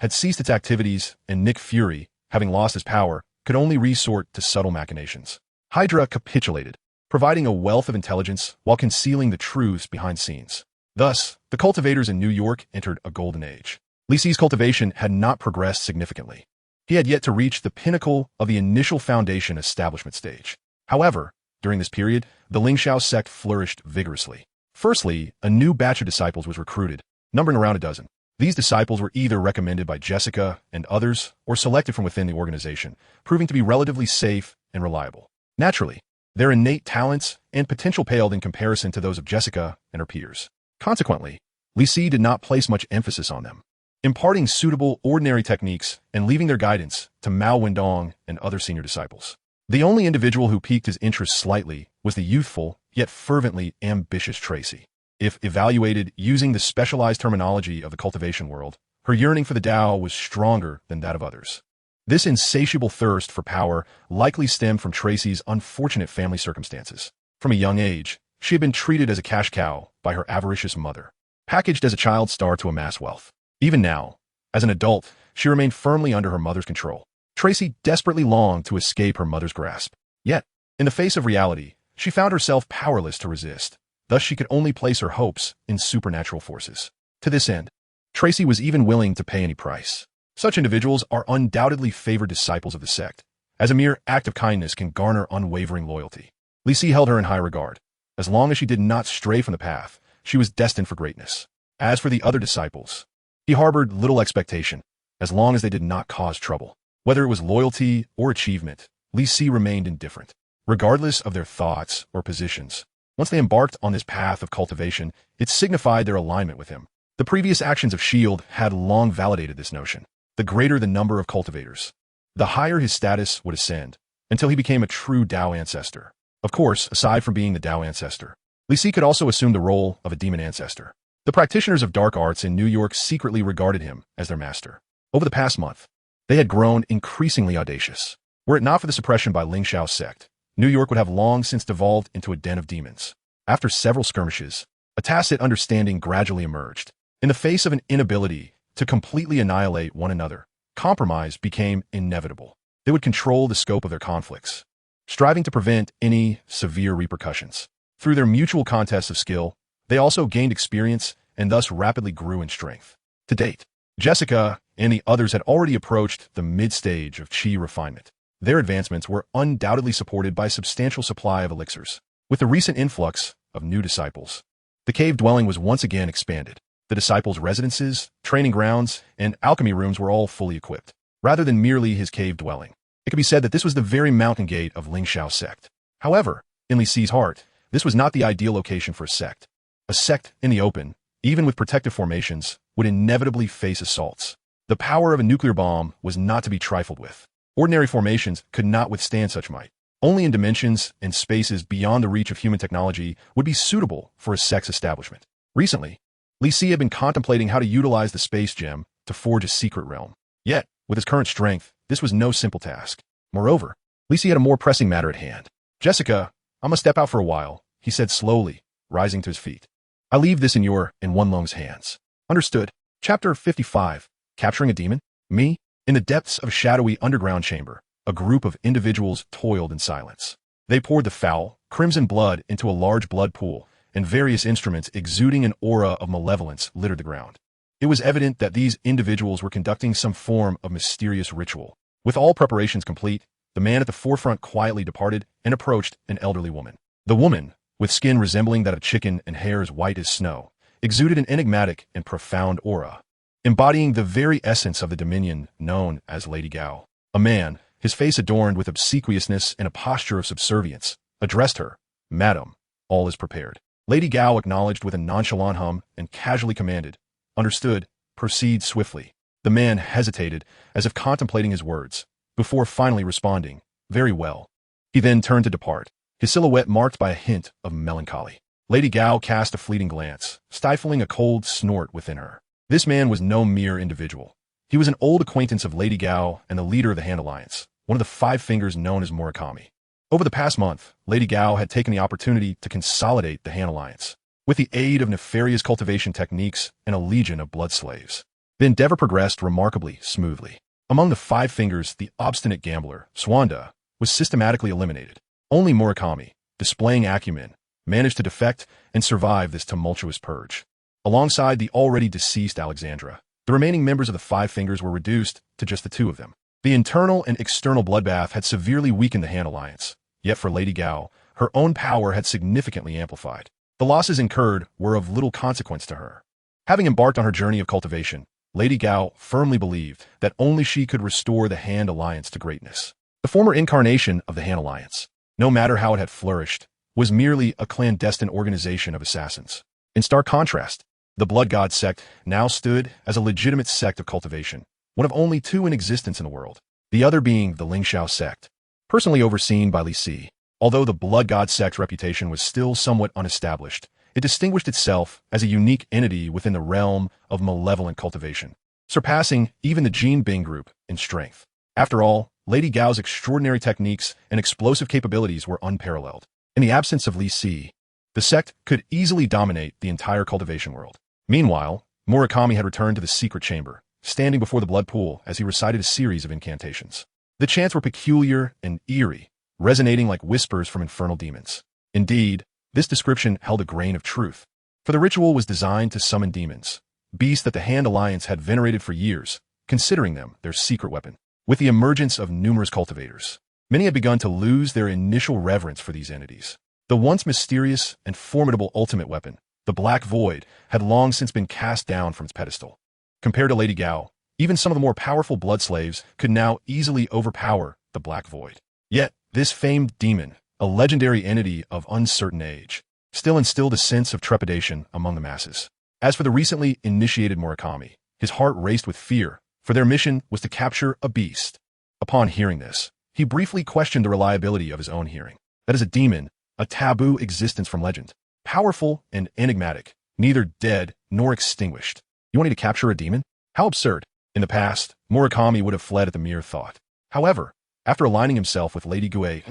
had ceased its activities, and Nick Fury, having lost his power, could only resort to subtle machinations. Hydra capitulated, providing a wealth of intelligence while concealing the truths behind scenes. Thus, the cultivators in New York entered a golden age. Li Si's cultivation had not progressed significantly. He had yet to reach the pinnacle of the initial foundation establishment stage. However, during this period, the Lingxiao sect flourished vigorously. Firstly, a new batch of disciples was recruited, numbering around a dozen. These disciples were either recommended by Jessica and others or selected from within the organization, proving to be relatively safe and reliable. Naturally, their innate talents and potential paled in comparison to those of Jessica and her peers. Consequently, Li Si did not place much emphasis on them, imparting suitable ordinary techniques and leaving their guidance to Mao Wendong and other senior disciples. The only individual who piqued his interest slightly was the youthful, yet fervently ambitious Tracy. If evaluated using the specialized terminology of the cultivation world, her yearning for the Tao was stronger than that of others. This insatiable thirst for power likely stemmed from Tracy's unfortunate family circumstances. From a young age, She had been treated as a cash cow by her avaricious mother, packaged as a child star to amass wealth. Even now, as an adult, she remained firmly under her mother's control. Tracy desperately longed to escape her mother's grasp. Yet, in the face of reality, she found herself powerless to resist. Thus she could only place her hopes in supernatural forces. To this end, Tracy was even willing to pay any price. Such individuals are undoubtedly favored disciples of the sect, as a mere act of kindness can garner unwavering loyalty. Lisi held her in high regard. As long as she did not stray from the path, she was destined for greatness. As for the other disciples, he harbored little expectation, as long as they did not cause trouble. Whether it was loyalty or achievement, Lisi remained indifferent, regardless of their thoughts or positions. Once they embarked on this path of cultivation, it signified their alignment with him. The previous actions of S.H.I.E.L.D. had long validated this notion. The greater the number of cultivators, the higher his status would ascend, until he became a true Tao ancestor. Of course, aside from being the Tao ancestor, Lisi could also assume the role of a demon ancestor. The practitioners of dark arts in New York secretly regarded him as their master. Over the past month, they had grown increasingly audacious. Were it not for the suppression by Ling Shao's sect, New York would have long since devolved into a den of demons. After several skirmishes, a tacit understanding gradually emerged. In the face of an inability to completely annihilate one another, compromise became inevitable. They would control the scope of their conflicts, striving to prevent any severe repercussions. Through their mutual contests of skill, they also gained experience and thus rapidly grew in strength. To date, Jessica and the others had already approached the mid-stage of chi refinement. Their advancements were undoubtedly supported by a substantial supply of elixirs. With the recent influx of new disciples, the cave dwelling was once again expanded. The disciples' residences, training grounds, and alchemy rooms were all fully equipped. Rather than merely his cave dwelling, it could be said that this was the very mountain gate of Ling Shao's sect. However, in Lisi's heart, this was not the ideal location for a sect. A sect in the open, even with protective formations, would inevitably face assaults. The power of a nuclear bomb was not to be trifled with. Ordinary formations could not withstand such might. Only in dimensions and spaces beyond the reach of human technology would be suitable for a sect's establishment. Recently, Lisi had been contemplating how to utilize the space gem to forge a secret realm. Yet, with his current strength, this was no simple task. Moreover, Lisi had a more pressing matter at hand. Jessica, I must step out for a while, he said slowly, rising to his feet. I leave this in your and Wenlong's hands. Understood. Chapter 55. Capturing a demon? Me? In the depths of a shadowy underground chamber, a group of individuals toiled in silence. They poured the foul, crimson blood into a large blood pool, and various instruments exuding an aura of malevolence littered the ground. It was evident that these individuals were conducting some form of mysterious ritual. With all preparations complete, the man at the forefront quietly departed and approached an elderly woman. The woman, with skin resembling that of chicken and hair as white as snow, exuded an enigmatic and profound aura, embodying the very essence of the dominion known as Lady Gao. A man, his face adorned with obsequiousness and a posture of subservience, addressed her, Madam, all is prepared. Lady Gao acknowledged with a nonchalant hum and casually commanded, Understood, proceed swiftly. The man hesitated, as if contemplating his words, before finally responding, Very well. He then turned to depart, his silhouette marked by a hint of melancholy. Lady Gao cast a fleeting glance, stifling a cold snort within her. This man was no mere individual. He was an old acquaintance of Lady Gao and the leader of the Hand Alliance, one of the Five Fingers known as Murakami. Over the past month, Lady Gao had taken the opportunity to consolidate the Han Alliance. With the aid of nefarious cultivation techniques and a legion of blood slaves, the endeavor progressed remarkably smoothly. Among the Five Fingers, the obstinate gambler, Swanda, was systematically eliminated. Only Murakami, displaying acumen, managed to defect and survive this tumultuous purge. Alongside the already deceased Alexandra, the remaining members of the Five Fingers were reduced to just the two of them. The internal and external bloodbath had severely weakened the Han Alliance, yet for Lady Gao, her own power had significantly amplified. The losses incurred were of little consequence to her. Having embarked on her journey of cultivation, Lady Gao firmly believed that only she could restore the Han Alliance to greatness. The former incarnation of the Han Alliance, no matter how it had flourished, was merely a clandestine organization of assassins. In stark contrast, the Blood God sect now stood as a legitimate sect of cultivation, one of only two in existence in the world, the other being the Ling Shao sect, personally overseen by Li Si. Although the Blood God sect's reputation was still somewhat unestablished, it distinguished itself as a unique entity within the realm of malevolent cultivation, surpassing even the Jin Bing group in strength. After all, Lady Gao's extraordinary techniques and explosive capabilities were unparalleled. In the absence of Li Si, The sect could easily dominate the entire cultivation world. Meanwhile, Murakami had returned to the secret chamber, standing before the blood pool as he recited a series of incantations. The chants were peculiar and eerie, resonating like whispers from infernal demons. Indeed, this description held a grain of truth, for the ritual was designed to summon demons, beasts that the Hand Alliance had venerated for years, considering them their secret weapon. With the emergence of numerous cultivators, many had begun to lose their initial reverence for these entities. The once mysterious and formidable ultimate weapon, the Black Void, had long since been cast down from its pedestal. Compared to Lady Gao, even some of the more powerful blood slaves could now easily overpower the Black Void. Yet, this famed demon, a legendary entity of uncertain age, still instilled a sense of trepidation among the masses. As for the recently initiated Murakami, his heart raced with fear, for their mission was to capture a beast. Upon hearing this, he briefly questioned the reliability of his own hearing. That is a demon, a taboo existence from legend, powerful and enigmatic, neither dead nor extinguished. You want me to capture a demon? How absurd. In the past, Murakami would have fled at the mere thought. However, after aligning himself with Lady Gue,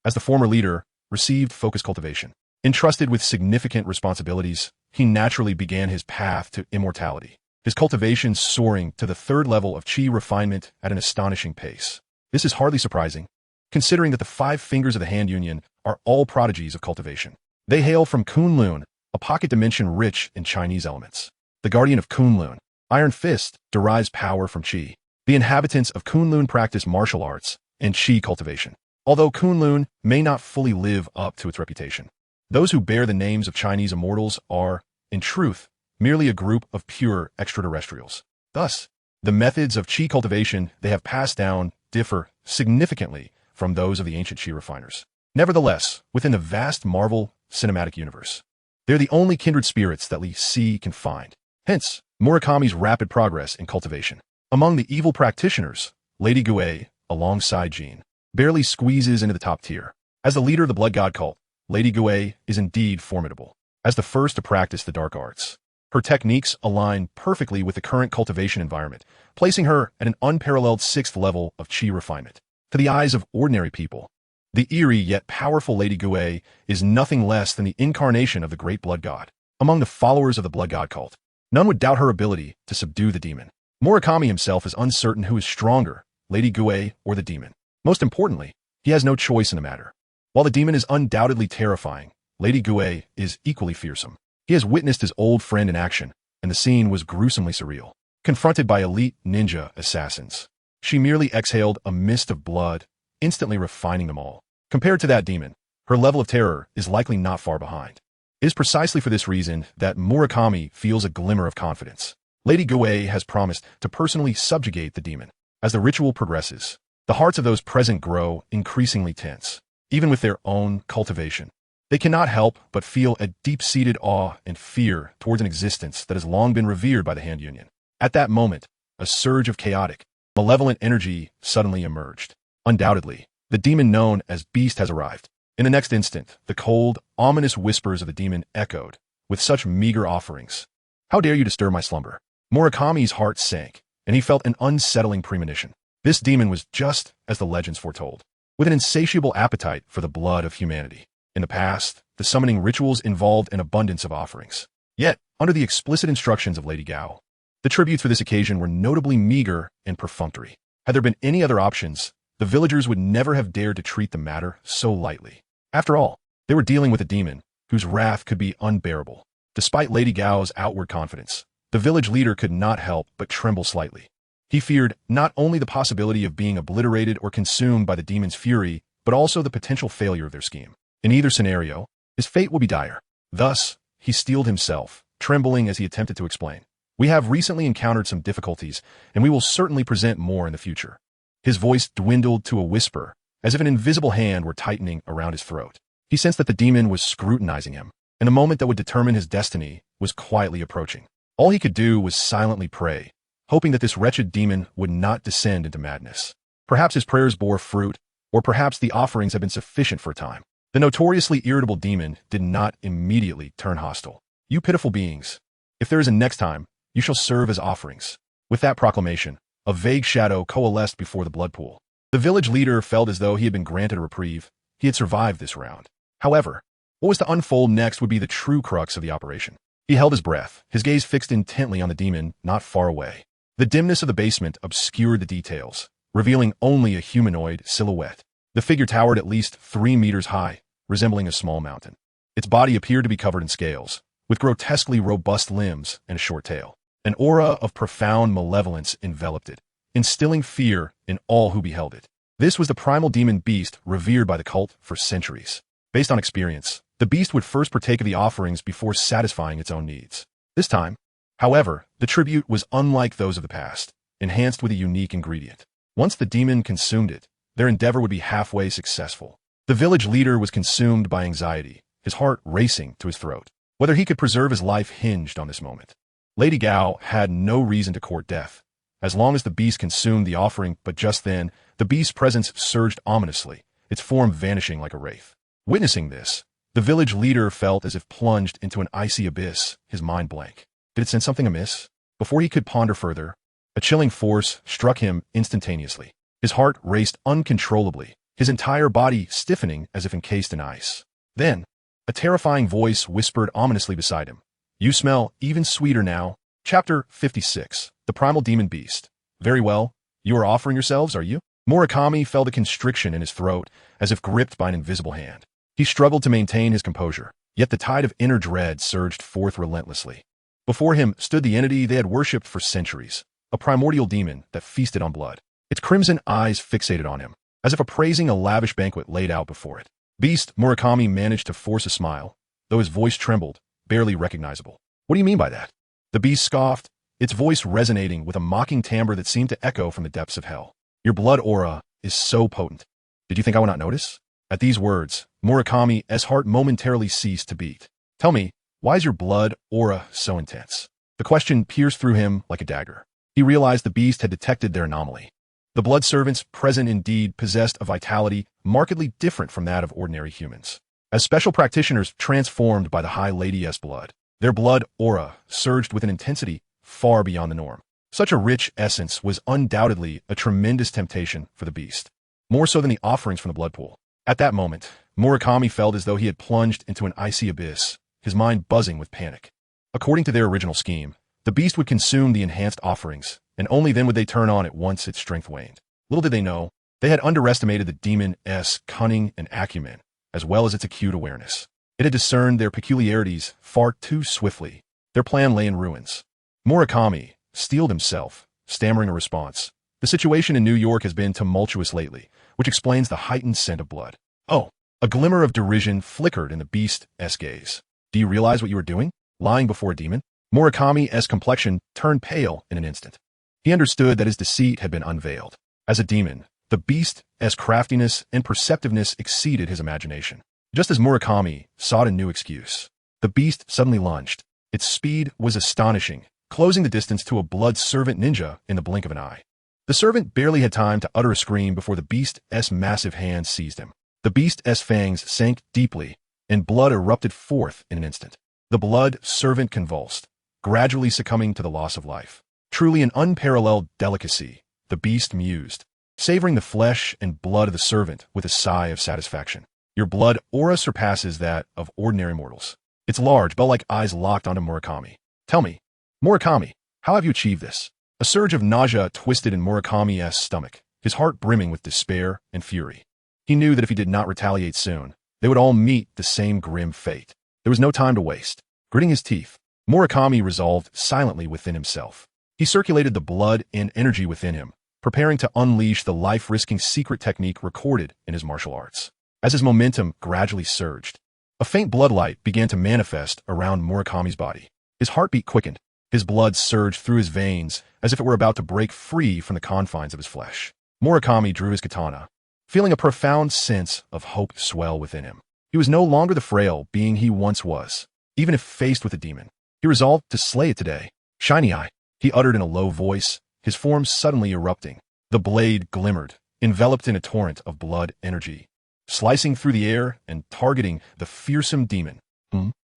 as the former leader, received focused cultivation. Entrusted with significant responsibilities, he naturally began his path to immortality, his cultivation soaring to the third level of chi refinement at an astonishing pace. This is hardly surprising, considering that the 5 fingers of the Hand Union are all prodigies of cultivation. They hail from Kunlun, a pocket dimension rich in Chinese elements. The guardian of Kunlun, Iron Fist, derives power from chi. The inhabitants of Kunlun practice martial arts and chi cultivation, although Kunlun may not fully live up to its reputation. Those who bear the names of Chinese immortals are, in truth, merely a group of pure extraterrestrials. Thus, the methods of chi cultivation they have passed down differ significantly from those of the ancient chi refiners. Nevertheless, within the vast Marvel cinematic universe, they're the only kindred spirits that Li Si can find. Hence, Murakami's rapid progress in cultivation. Among the evil practitioners, Lady Gue, alongside Jean, barely squeezes into the top tier. As the leader of the Blood God cult, Lady Gue is indeed formidable. As the first to practice the dark arts, her techniques align perfectly with the current cultivation environment, placing her at an unparalleled 6th level of chi refinement. To the eyes of ordinary people, the eerie yet powerful Lady Gue is nothing less than the incarnation of the great Blood God. Among the followers of the Blood God cult, none would doubt her ability to subdue the demon. Murakami himself is uncertain who is stronger, Lady Gue or the demon. Most importantly, he has no choice in the matter. While the demon is undoubtedly terrifying, Lady Gue is equally fearsome. He has witnessed his old friend in action, and the scene was gruesomely surreal. Confronted by elite ninja assassins, she merely exhaled a mist of blood, instantly refining them all. Compared to that demon, her level of terror is likely not far behind. It is precisely for this reason that Murakami feels a glimmer of confidence. Lady Gue has promised to personally subjugate the demon. As the ritual progresses, the hearts of those present grow increasingly tense. Even with their own cultivation, they cannot help but feel a deep-seated awe and fear towards an existence that has long been revered by the Hand Union. At that moment, a surge of chaotic, malevolent energy suddenly emerged. Undoubtedly, the demon known as Beast has arrived. In the next instant, the cold, ominous whispers of the demon echoed, with such meager offerings. How dare you disturb my slumber? Murakami's heart sank, and he felt an unsettling premonition. This demon was just as the legends foretold, with an insatiable appetite for the blood of humanity. In the past, the summoning rituals involved an abundance of offerings. Yet, under the explicit instructions of Lady Gao, the tributes for this occasion were notably meager and perfunctory. Had there been any other options, the villagers would never have dared to treat the matter so lightly. After all, they were dealing with a demon whose wrath could be unbearable. Despite Lady Gao's outward confidence, the village leader could not help but tremble slightly. He feared not only the possibility of being obliterated or consumed by the demon's fury, but also the potential failure of their scheme. In either scenario, his fate will be dire. Thus, he steeled himself, trembling as he attempted to explain. We have recently encountered some difficulties, and we will certainly present more in the future. His voice dwindled to a whisper, as if an invisible hand were tightening around his throat. He sensed that the demon was scrutinizing him, and the moment that would determine his destiny was quietly approaching. All he could do was silently pray, hoping that this wretched demon would not descend into madness. Perhaps his prayers bore fruit, or perhaps the offerings had been sufficient for a time. The notoriously irritable demon did not immediately turn hostile. You pitiful beings, if there is a next time, you shall serve as offerings. With that proclamation, a vague shadow coalesced before the blood pool. The village leader felt as though he had been granted a reprieve. He had survived this round. However, What was to unfold next would be the true crux of the operation. He held his breath, his gaze fixed intently on the demon not far away. The dimness of the basement obscured the details, revealing only a humanoid silhouette. The figure towered at least 3 meters high, resembling a small mountain. Its body appeared to be covered in scales, with grotesquely robust limbs and a short tail. An aura of profound malevolence enveloped it, instilling fear in all who beheld it. This was the primal demon beast revered by the cult for centuries. Based on experience, the beast would first partake of the offerings before satisfying its own needs. This time, however, the tribute was unlike those of the past, enhanced with a unique ingredient. Once the demon consumed it, their endeavor would be halfway successful. The village leader was consumed by anxiety, his heart racing to his throat. Whether he could preserve his life hinged on this moment. Lady Gao had no reason to court death, as long as the beast consumed the offering, but just then, the beast's presence surged ominously, its form vanishing like a wraith. Witnessing this, the village leader felt as if plunged into an icy abyss, his mind blank. Did it sense something amiss? Before he could ponder further, a chilling force struck him instantaneously. His heart raced uncontrollably, his entire body stiffening as if encased in ice. Then, a terrifying voice whispered ominously beside him. You smell even sweeter now. Chapter 56. The Primal Demon Beast. Very well. You are offering yourselves, are you? Murakami felt a constriction in his throat, as if gripped by an invisible hand. He struggled to maintain his composure, yet the tide of inner dread surged forth relentlessly. Before him stood the entity they had worshipped for centuries, a primordial demon that feasted on blood. Its crimson eyes fixated on him, as if appraising a lavish banquet laid out before it. Beast, Murakami managed to force a smile, though his voice trembled, barely recognizable. What do you mean by that? The beast scoffed, its voice resonating with a mocking timbre that seemed to echo from the depths of hell. Your blood aura is so potent. Did you think I would not notice? At these words, Murakami's heart momentarily ceased to beat. Tell me, why is your blood aura so intense? The question pierced through him like a dagger. He realized the beast had detected their anomaly. The blood servants present indeed possessed a vitality markedly different from that of ordinary humans. As special practitioners transformed by the High Lady's blood, their blood aura surged with an intensity far beyond the norm. Such a rich essence was undoubtedly a tremendous temptation for the beast, more so than the offerings from the blood pool. At that moment, Murakami felt as though he had plunged into an icy abyss, his mind buzzing with panic. According to their original scheme, the beast would consume the enhanced offerings, and only then would they turn on it once its strength waned. Little did they know, they had underestimated the demon's cunning and acumen, as well as its acute awareness. It had discerned their peculiarities far too swiftly. Their plan lay in ruins. Murakami steeled himself, stammering a response. The situation in New York has been tumultuous lately, which explains the heightened scent of blood. Oh, a glimmer of derision flickered in the beast's gaze. Do you realize what you are doing? Lying before a demon? Murakami's complexion turned pale in an instant. He understood that his deceit had been unveiled. As a demon, the beast's craftiness and perceptiveness exceeded his imagination. Just as Murakami sought a new excuse, the beast suddenly lunged. Its speed was astonishing, closing the distance to a blood servant ninja in the blink of an eye. The servant barely had time to utter a scream before the beast's massive hand seized him. The beast's fangs sank deeply, and blood erupted forth in an instant. The blood servant convulsed, gradually succumbing to the loss of life. Truly an unparalleled delicacy, the beast mused, savoring the flesh and blood of the servant with a sigh of satisfaction. Your blood aura surpasses that of ordinary mortals. Its large, bell-like eyes locked onto Murakami. Tell me, Murakami, how have you achieved this? A surge of nausea twisted in Murakami's stomach, his heart brimming with despair and fury. He knew that if he did not retaliate soon, they would all meet the same grim fate. There was no time to waste. Gritting his teeth, Murakami resolved silently within himself. He circulated the blood and energy within him, preparing to unleash the life-risking secret technique recorded in his martial arts. As his momentum gradually surged, a faint bloodlight began to manifest around Murakami's body. His heartbeat quickened. His blood surged through his veins as if it were about to break free from the confines of his flesh. Murakami drew his katana, feeling a profound sense of hope swell within him. He was no longer the frail being he once was. Even if faced with a demon, he resolved to slay it today. Shiny Eye, he uttered in a low voice, his form suddenly erupting. The blade glimmered, enveloped in a torrent of blood energy, slicing through the air and targeting the fearsome demon.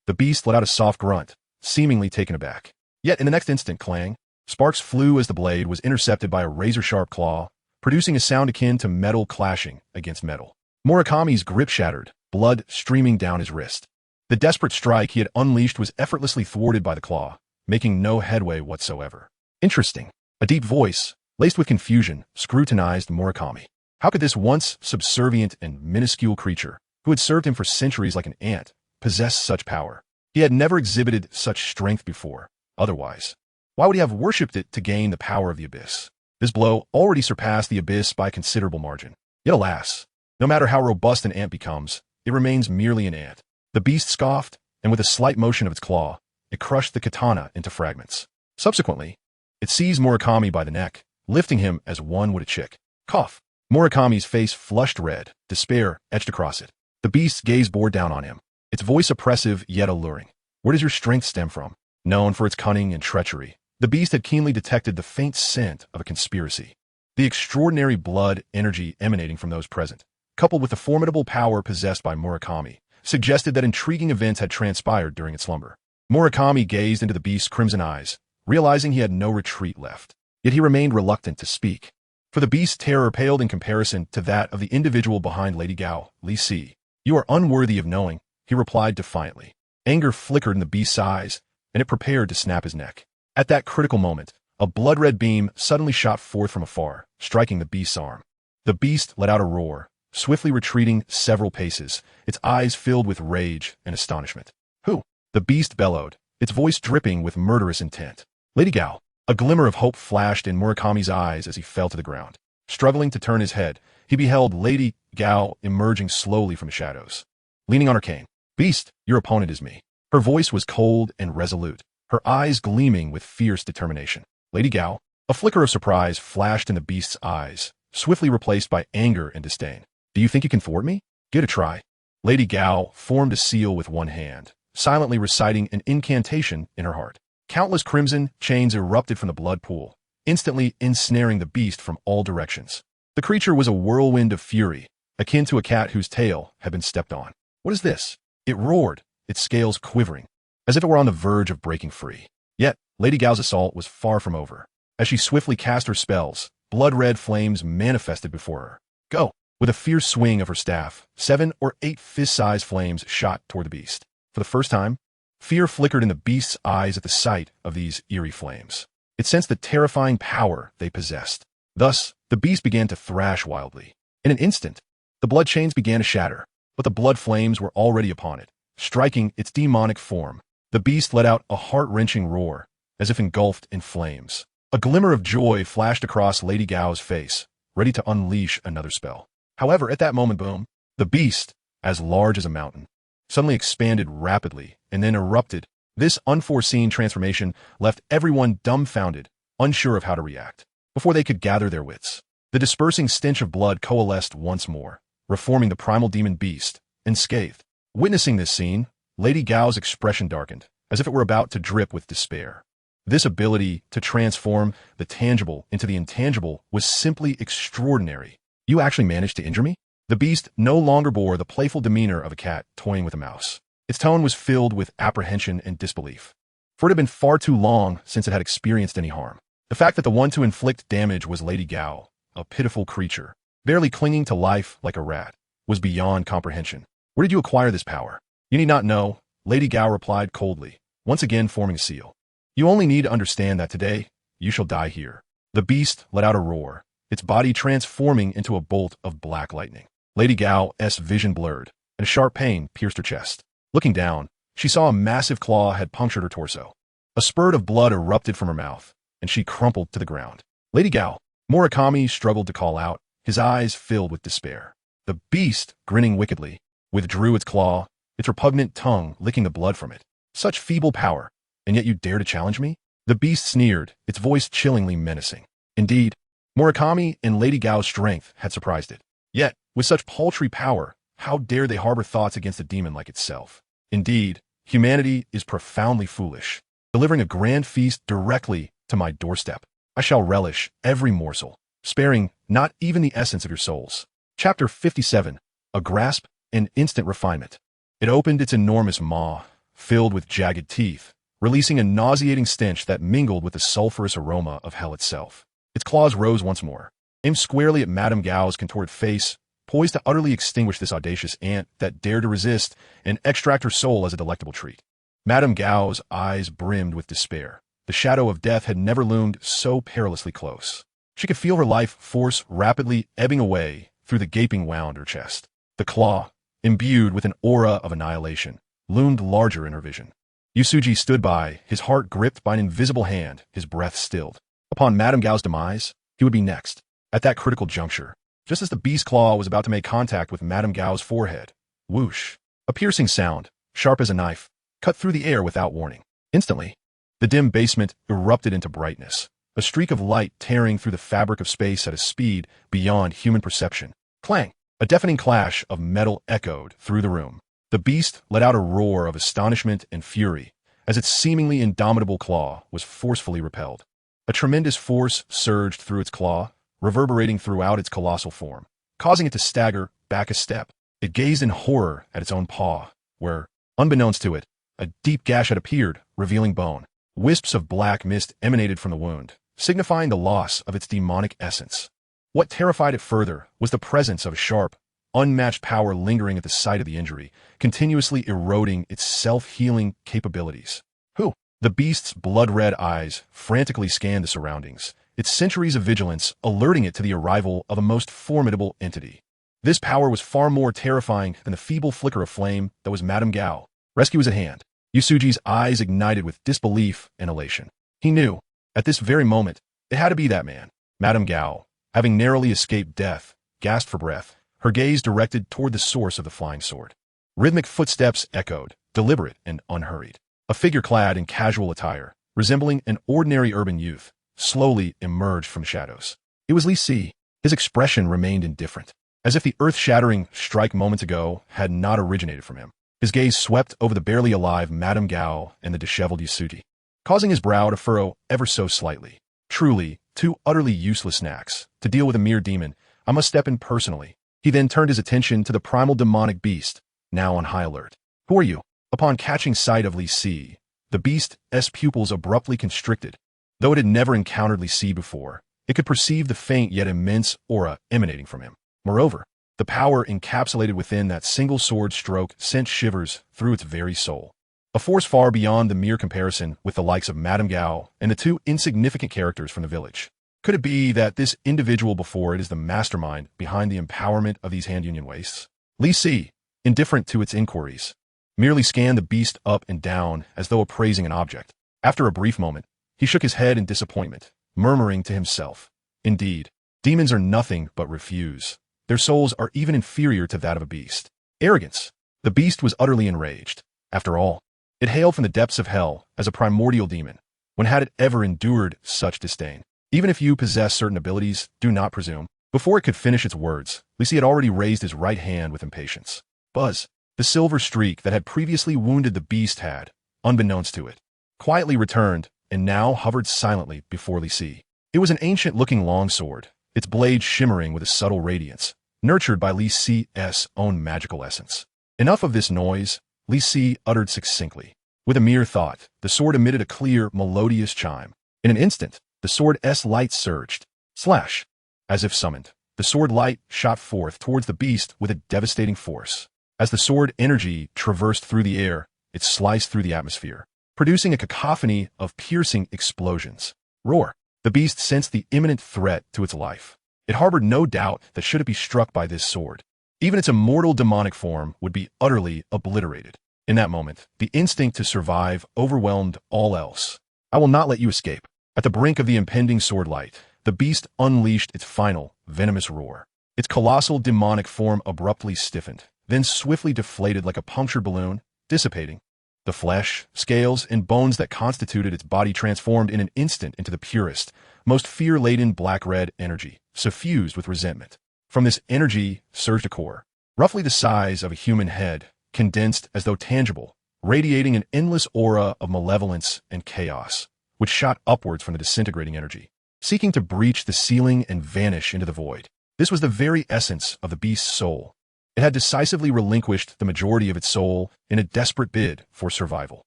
The beast let out a soft grunt, seemingly taken aback. Yet in the next instant, clang, sparks flew as the blade was intercepted by a razor-sharp claw, producing a sound akin to metal clashing against metal. Murakami's grip shattered, blood streaming down his wrist. The desperate strike he had unleashed was effortlessly thwarted by the claw, making no headway whatsoever. Interesting. A deep voice, laced with confusion, scrutinized Murakami. How could this once subservient and minuscule creature, who had served him for centuries like an ant, possess such power? He had never exhibited such strength before. Otherwise, why would he have worshipped it to gain the power of the abyss? This blow already surpassed the abyss by a considerable margin. Yet alas, no matter how robust an ant becomes, it remains merely an ant. The beast scoffed, and with a slight motion of its claw, it crushed the katana into fragments. Subsequently, it seized Murakami by the neck, lifting him as one would a chick. Cough. Murakami's face flushed red, despair etched across it. The beast's gaze bore down on him, its voice oppressive yet alluring. Where does your strength stem from? Known for its cunning and treachery, the beast had keenly detected the faint scent of a conspiracy. The extraordinary blood energy emanating from those present, coupled with the formidable power possessed by Murakami, suggested that intriguing events had transpired during its slumber. Murakami gazed into the beast's crimson eyes, realizing he had no retreat left. Yet he remained reluctant to speak, for the beast's terror paled in comparison to that of the individual behind Lady Gao, Li Si. You are unworthy of knowing, he replied defiantly. Anger flickered in the beast's eyes, and it prepared to snap his neck. At that critical moment, a blood-red beam suddenly shot forth from afar, striking the beast's arm. The beast let out a roar, swiftly retreating several paces, its eyes filled with rage and astonishment. Who? The beast bellowed, its voice dripping with murderous intent. Lady Gao. A glimmer of hope flashed in Murakami's eyes as he fell to the ground. Struggling to turn his head, he beheld Lady Gao emerging slowly from the shadows. Leaning on her cane. Beast, your opponent is me. Her voice was cold and resolute, her eyes gleaming with fierce determination. Lady Gao. A flicker of surprise flashed in the beast's eyes, swiftly replaced by anger and disdain. Do you think you can thwart me? Give it a try. Lady Gao formed a seal with one hand, silently reciting an incantation in her heart. Countless crimson chains erupted from the blood pool, instantly ensnaring the beast from all directions. The creature was a whirlwind of fury, akin to a cat whose tail had been stepped on. What is this? It roared, its scales quivering, as if it were on the verge of breaking free. Yet, Lady Gao's assault was far from over. As she swiftly cast her spells, blood-red flames manifested before her. Go! With a fierce swing of her staff, 7 or 8 fist-sized flames shot toward the beast. For the first time, fear flickered in the beast's eyes at the sight of these eerie flames. It sensed the terrifying power they possessed. Thus, the beast began to thrash wildly. In an instant, the blood chains began to shatter, but the blood flames were already upon it, striking its demonic form. The beast let out a heart-wrenching roar, as if engulfed in flames. A glimmer of joy flashed across Lady Gao's face, ready to unleash another spell. However, at that moment, boom, the beast, as large as a mountain, suddenly expanded rapidly and then erupted. This unforeseen transformation left everyone dumbfounded, unsure of how to react. Before they could gather their wits, the dispersing stench of blood coalesced once more, reforming the primal demon beast, unscathed. Witnessing this scene, Lady Gao's expression darkened, as if it were about to drip with despair. This ability to transform the tangible into the intangible was simply extraordinary. You actually managed to injure me? The beast no longer bore the playful demeanor of a cat toying with a mouse. Its tone was filled with apprehension and disbelief, for it had been far too long since it had experienced any harm. The fact that the one to inflict damage was Lady Gao, a pitiful creature, barely clinging to life like a rat, was beyond comprehension. Where did you acquire this power? You need not know, Lady Gao replied coldly, once again forming a seal. You only need to understand that today, you shall die here. The beast let out a roar, its body transforming into a bolt of black lightning. Lady Gao's vision blurred, and a sharp pain pierced her chest. Looking down, she saw a massive claw had punctured her torso. A spurt of blood erupted from her mouth, and she crumpled to the ground. Lady Gao, Murakami struggled to call out, his eyes filled with despair. The beast, grinning wickedly, withdrew its claw, its repugnant tongue licking the blood from it. Such feeble power, and yet you dare to challenge me? The beast sneered, its voice chillingly menacing. Indeed, Murakami and Lady Gao's strength had surprised it. Yet, with such paltry power, how dare they harbor thoughts against a demon like itself? Indeed, humanity is profoundly foolish, delivering a grand feast directly to my doorstep. I shall relish every morsel, sparing not even the essence of your souls. Chapter 57, A Grasp and Instant Refinement. It opened its enormous maw, filled with jagged teeth, releasing a nauseating stench that mingled with the sulphurous aroma of hell itself. Its claws rose once more, aimed squarely at Madame Gao's contorted face, poised to utterly extinguish this audacious ant that dared to resist and extract her soul as a delectable treat. Madame Gao's eyes brimmed with despair. The shadow of death had never loomed so perilously close. She could feel her life force rapidly ebbing away through the gaping wound her chest. The claw, imbued with an aura of annihilation, loomed larger in her vision. Yusuji stood by, his heart gripped by an invisible hand, his breath stilled. Upon Madame Gao's demise, he would be next. At that critical juncture, just as the beast claw was about to make contact with Madame Gao's forehead, whoosh, a piercing sound, sharp as a knife, cut through the air without warning. Instantly, the dim basement erupted into brightness, a streak of light tearing through the fabric of space at a speed beyond human perception. Clang! A deafening clash of metal echoed through the room. The beast let out a roar of astonishment and fury as its seemingly indomitable claw was forcefully repelled. A tremendous force surged through its claw, reverberating throughout its colossal form, causing it to stagger back a step. It gazed in horror at its own paw, where, unbeknownst to it, a deep gash had appeared, revealing bone. Wisps of black mist emanated from the wound, signifying the loss of its demonic essence. What terrified it further was the presence of a sharp, unmatched power lingering at the site of the injury, continuously eroding its self-healing capabilities. Who? The beast's blood-red eyes frantically scanned the surroundings, its centuries of vigilance alerting it to the arrival of a most formidable entity. This power was far more terrifying than the feeble flicker of flame that was Madame Gao. Rescue was at hand. Yusuji's eyes ignited with disbelief and elation. He knew, at this very moment, it had to be that man. Madame Gao, having narrowly escaped death, gasped for breath, her gaze directed toward the source of the flying sword. Rhythmic footsteps echoed, deliberate and unhurried. A figure clad in casual attire, resembling an ordinary urban youth, slowly emerged from shadows. It was Li Si. His expression remained indifferent, as if the earth-shattering strike moments ago had not originated from him. His gaze swept over the barely alive Madame Gao and the disheveled Yusuji, causing his brow to furrow ever so slightly. Truly, two utterly useless snacks. To deal with a mere demon, I must step in personally. He then turned his attention to the primal demonic beast, now on high alert. Who are you? Upon catching sight of Li Si, the beast's pupils abruptly constricted. Though it had never encountered Li Si before, it could perceive the faint yet immense aura emanating from him. Moreover, the power encapsulated within that single sword stroke sent shivers through its very soul. A force far beyond the mere comparison with the likes of Madame Gao and the two insignificant characters from the village. Could it be that this individual before it is the mastermind behind the empowerment of these hand union wastes? Li Si, indifferent to its inquiries, merely scanned the beast up and down as though appraising an object. After a brief moment, he shook his head in disappointment, murmuring to himself, "Indeed, demons are nothing but refuse. Their souls are even inferior to that of a beast." Arrogance. The beast was utterly enraged. After all, it hailed from the depths of hell as a primordial demon. When had it ever endured such disdain? Even if you possess certain abilities, do not presume. Before it could finish its words, Li Si had already raised his right hand with impatience. Buzz, the silver streak that had previously wounded the beast had, unbeknownst to it, quietly returned and now hovered silently before Li Si. It was an ancient-looking longsword, its blade shimmering with a subtle radiance, nurtured by Li Si's own magical essence. Enough of this noise, Li Si uttered succinctly. With a mere thought, the sword emitted a clear, melodious chime. In an instant, the sword's light surged. Slash! As if summoned, the sword light shot forth towards the beast with a devastating force. As the sword energy traversed through the air, it sliced through the atmosphere, producing a cacophony of piercing explosions. Roar! The beast sensed the imminent threat to its life. It harbored no doubt that should it be struck by this sword, even its immortal demonic form would be utterly obliterated. In that moment, the instinct to survive overwhelmed all else. I will not let you escape. At the brink of the impending sword light, the beast unleashed its final, venomous roar. Its colossal demonic form abruptly stiffened, then swiftly deflated like a punctured balloon, dissipating. The flesh, scales, and bones that constituted its body transformed in an instant into the purest, most fear-laden black-red energy, suffused with resentment. From this energy surged a core, roughly the size of a human head, condensed as though tangible, radiating an endless aura of malevolence and chaos, which shot upwards from the disintegrating energy, seeking to breach the ceiling and vanish into the void. This was the very essence of the beast's soul. It had decisively relinquished the majority of its soul in a desperate bid for survival.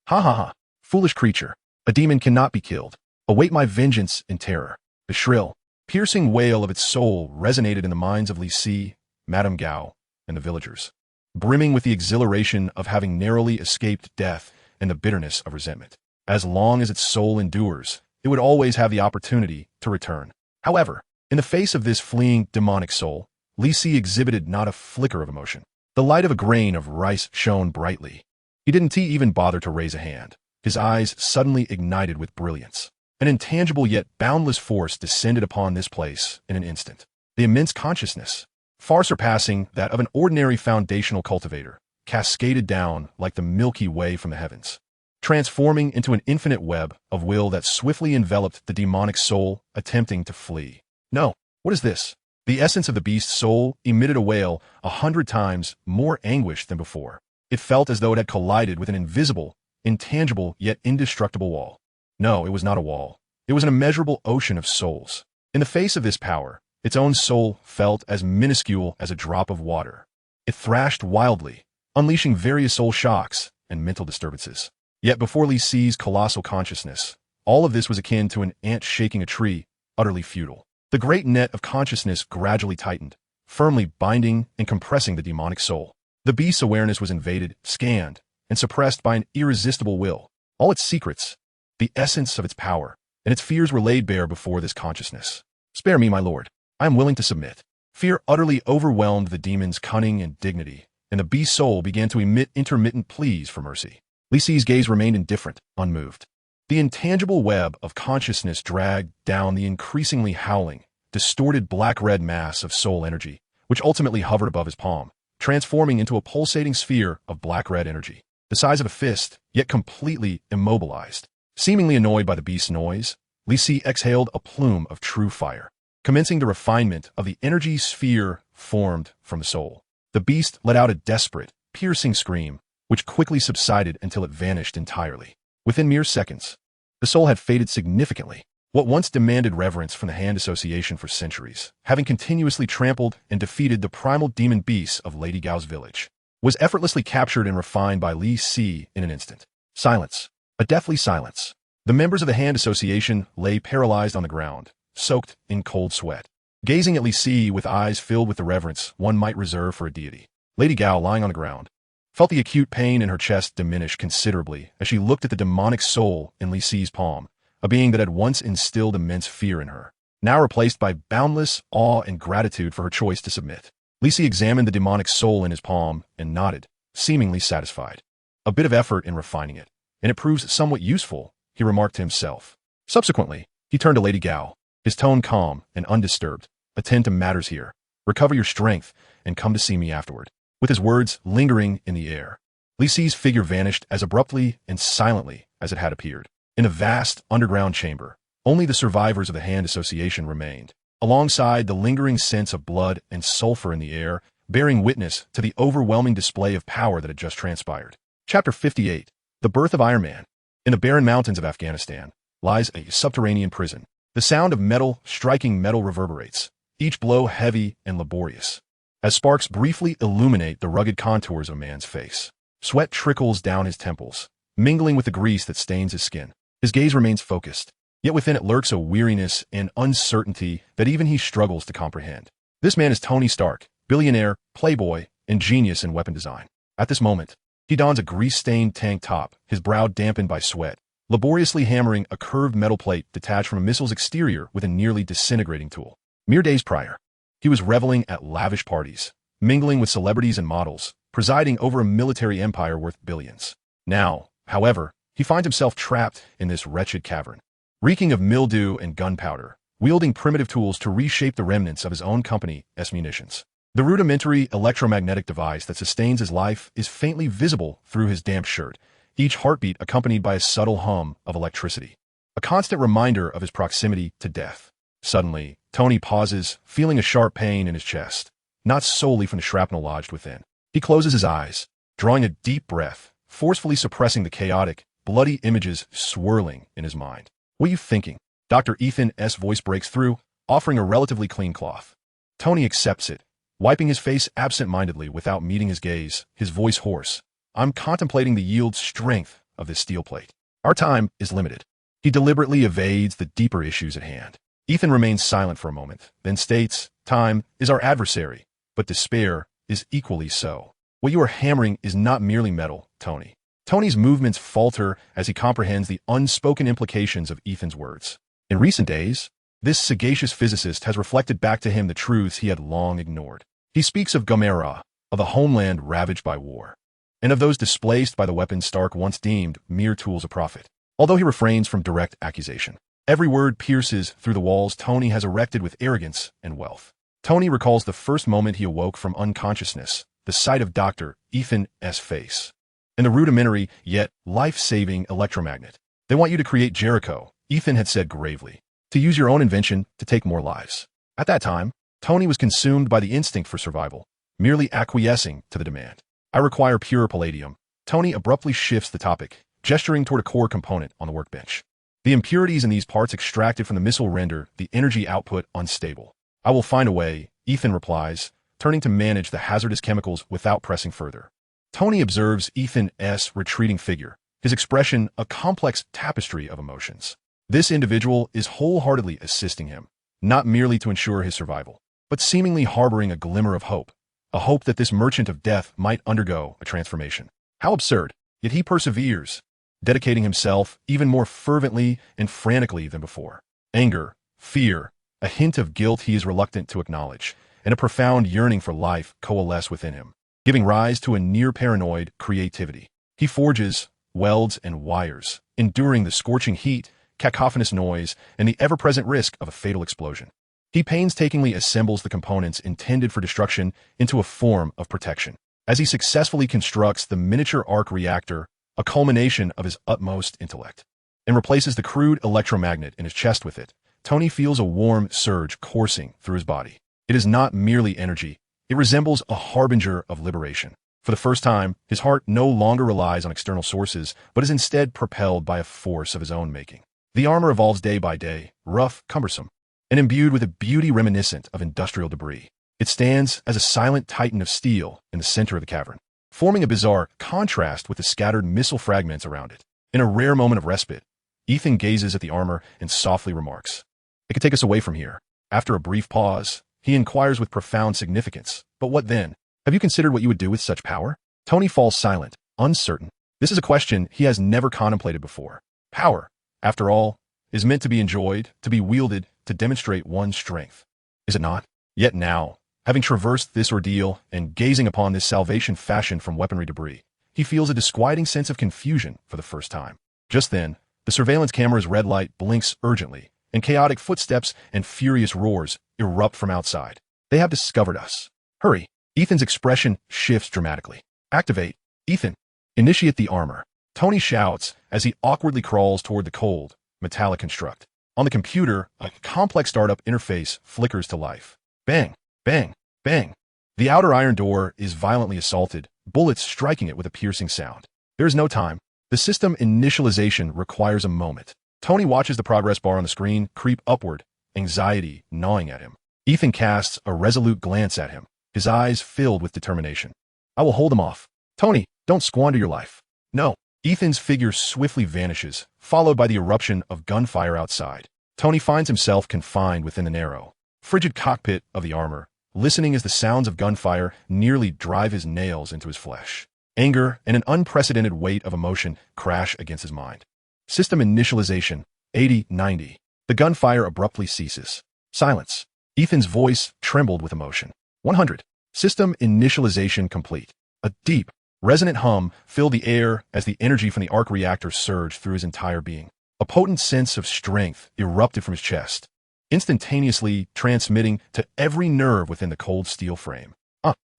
Ha ha ha! Foolish creature! A demon cannot be killed. Await my vengeance in terror. The shrill, piercing wail of its soul resonated in the minds of Li Si Madame Gao, and the villagers, brimming with the exhilaration of having narrowly escaped death and the bitterness of resentment. As long as its soul endures, it would always have the opportunity to return. However, in the face of this fleeing demonic soul, Li Si exhibited not a flicker of emotion. The light of a grain of rice shone brightly. He didn't even bother to raise a hand. His eyes suddenly ignited with brilliance. An intangible yet boundless force descended upon this place in an instant. The immense consciousness, far surpassing that of an ordinary foundational cultivator, cascaded down like the Milky Way from the heavens, transforming into an infinite web of will that swiftly enveloped the demonic soul attempting to flee. No, what is this? The essence of the beast's soul emitted a wail 100 times more anguish than before. It felt as though it had collided with an invisible, intangible, yet indestructible wall. No, it was not a wall. It was an immeasurable ocean of souls. In the face of this power, its own soul felt as minuscule as a drop of water. It thrashed wildly, unleashing various soul shocks and mental disturbances. Yet before Li Si's colossal consciousness, all of this was akin to an ant shaking a tree, utterly futile. The great net of consciousness gradually tightened, firmly binding and compressing the demonic soul. The beast's awareness was invaded, scanned, and suppressed by an irresistible will. All its secrets, the essence of its power, and its fears were laid bare before this consciousness. Spare me, my lord. I am willing to submit. Fear utterly overwhelmed the demon's cunning and dignity, and the beast's soul began to emit intermittent pleas for mercy. Li Si's gaze remained indifferent, unmoved. The intangible web of consciousness dragged down the increasingly howling, distorted black-red mass of soul energy, which ultimately hovered above his palm, transforming into a pulsating sphere of black-red energy, the size of a fist, yet completely immobilized. Seemingly annoyed by the beast's noise, Li Si exhaled a plume of true fire, commencing the refinement of the energy sphere formed from the soul. The beast let out a desperate, piercing scream, which quickly subsided until it vanished entirely. Within mere seconds, the soul had faded significantly. What once demanded reverence from the Hand Association for centuries, having continuously trampled and defeated the primal demon beasts of Lady Gao's village, was effortlessly captured and refined by Li Si in an instant. Silence. A deathly silence. The members of the Hand Association lay paralyzed on the ground, soaked in cold sweat, gazing at Li Si with eyes filled with the reverence one might reserve for a deity. Lady Gao, lying on the ground, felt the acute pain in her chest diminish considerably as she looked at the demonic soul in Li Si's palm, a being that had once instilled immense fear in her, now replaced by boundless awe and gratitude for her choice to submit. Li Si examined the demonic soul in his palm and nodded, seemingly satisfied. A bit of effort in refining it, and it proves somewhat useful, he remarked to himself. Subsequently, he turned to Lady Gao, his tone calm and undisturbed. Attend to matters here. Recover your strength and come to see me afterward. With his words lingering in the air, Li Si's figure vanished as abruptly and silently as it had appeared. In the vast underground chamber, only the survivors of the Hand Association remained, alongside the lingering sense of blood and sulfur in the air, bearing witness to the overwhelming display of power that had just transpired. Chapter 58. The Birth of Iron Man. In the barren mountains of Afghanistan lies a subterranean prison. The sound of metal striking metal reverberates, each blow heavy and laborious, as sparks briefly illuminate the rugged contours of a man's face. Sweat trickles down his temples, mingling with the grease that stains his skin. His gaze remains focused, yet within it lurks a weariness and uncertainty that even he struggles to comprehend. This man is Tony Stark, billionaire, playboy, and genius in weapon design. At this moment, he dons a grease-stained tank top, his brow dampened by sweat, laboriously hammering a curved metal plate detached from a missile's exterior with a nearly disintegrating tool. Mere days prior, he was reveling at lavish parties, mingling with celebrities and models, presiding over a military empire worth billions. Now, however, he finds himself trapped in this wretched cavern, reeking of mildew and gunpowder, wielding primitive tools to reshape the remnants of his own company's munitions. The rudimentary electromagnetic device that sustains his life is faintly visible through his damp shirt, each heartbeat accompanied by a subtle hum of electricity, a constant reminder of his proximity to death. Suddenly, Tony pauses, feeling a sharp pain in his chest, not solely from the shrapnel lodged within. He closes his eyes, drawing a deep breath, forcefully suppressing the chaotic, bloody images swirling in his mind. What are you thinking? Dr. Ethan's voice breaks through, offering a relatively clean cloth. Tony accepts it, wiping his face absent-mindedly without meeting his gaze, his voice hoarse. I'm contemplating the yield strength of this steel plate. Our time is limited. He deliberately evades the deeper issues at hand. Ethan remains silent for a moment, then states, time is our adversary, but despair is equally so. What you are hammering is not merely metal, Tony. Tony's movements falter as he comprehends the unspoken implications of Ethan's words. In recent days, this sagacious physicist has reflected back to him the truths he had long ignored. He speaks of Gamera, of a homeland ravaged by war, and of those displaced by the weapons Stark once deemed mere tools of profit. Although he refrains from direct accusation, every word pierces through the walls Tony has erected with arrogance and wealth. Tony recalls the first moment he awoke from unconsciousness, the sight of Dr. Ethan's face, and the rudimentary yet life-saving electromagnet. They want you to create Jericho, Ethan had said gravely, to use your own invention to take more lives. At that time, Tony was consumed by the instinct for survival, merely acquiescing to the demand. I require pure palladium. Tony abruptly shifts the topic, gesturing toward a core component on the workbench. The impurities in these parts extracted from the missile render the energy output unstable. I will find a way, Ethan replies, turning to manage the hazardous chemicals without pressing further. Tony observes Ethan's retreating figure, his expression a complex tapestry of emotions. This individual is wholeheartedly assisting him, not merely to ensure his survival, but seemingly harboring a glimmer of hope, a hope that this merchant of death might undergo a transformation. How absurd, yet he perseveres, dedicating himself even more fervently and frantically than before. Anger, fear, a hint of guilt he is reluctant to acknowledge, and a profound yearning for life coalesce within him, giving rise to a near-paranoid creativity. He forges, welds, and wires, enduring the scorching heat, cacophonous noise, and the ever-present risk of a fatal explosion. He painstakingly assembles the components intended for destruction into a form of protection. As he successfully constructs the miniature arc reactor, a culmination of his utmost intellect, and replaces the crude electromagnet in his chest with it, Tony feels a warm surge coursing through his body. It is not merely energy. It resembles a harbinger of liberation. For the first time, his heart no longer relies on external sources, but is instead propelled by a force of his own making. The armor evolves day by day, rough, cumbersome, and imbued with a beauty reminiscent of industrial debris. It stands as a silent titan of steel in the center of the cavern, forming a bizarre contrast with the scattered missile fragments around it. In a rare moment of respite, Ethan gazes at the armor and softly remarks, "It could take us away from here." After a brief pause, he inquires with profound significance, "But what then? Have you considered what you would do with such power?" Tony falls silent, uncertain. This is a question he has never contemplated before. Power, after all, is meant to be enjoyed, to be wielded, to demonstrate one's strength. Is it not? Yet now, having traversed this ordeal and gazing upon this salvation fashioned from weaponry debris, he feels a disquieting sense of confusion for the first time. Just then, the surveillance camera's red light blinks urgently, and chaotic footsteps and furious roars erupt from outside. They have discovered us. Hurry! Ethan's expression shifts dramatically. Activate, Ethan. Initiate the armor. Tony shouts as he awkwardly crawls toward the cold, metallic construct. On the computer, a complex startup interface flickers to life. Bang, bang, bang. The outer iron door is violently assaulted, bullets striking it with a piercing sound. There is no time. The system initialization requires a moment. Tony watches the progress bar on the screen creep upward, anxiety gnawing at him. Ethan casts a resolute glance at him, his eyes filled with determination. "I will hold them off. Tony, don't squander your life." "No." Ethan's figure swiftly vanishes, followed by the eruption of gunfire outside. Tony finds himself confined within the narrow, frigid cockpit of the armor, listening as the sounds of gunfire nearly drive his nails into his flesh. Anger and an unprecedented weight of emotion crash against his mind. System initialization, 80-90. The gunfire abruptly ceases. Silence. Ethan's voice trembled with emotion. 100. System initialization complete. A deep, resonant hum filled the air as the energy from the arc reactor surged through his entire being. A potent sense of strength erupted from his chest, instantaneously transmitting to every nerve within the cold steel frame.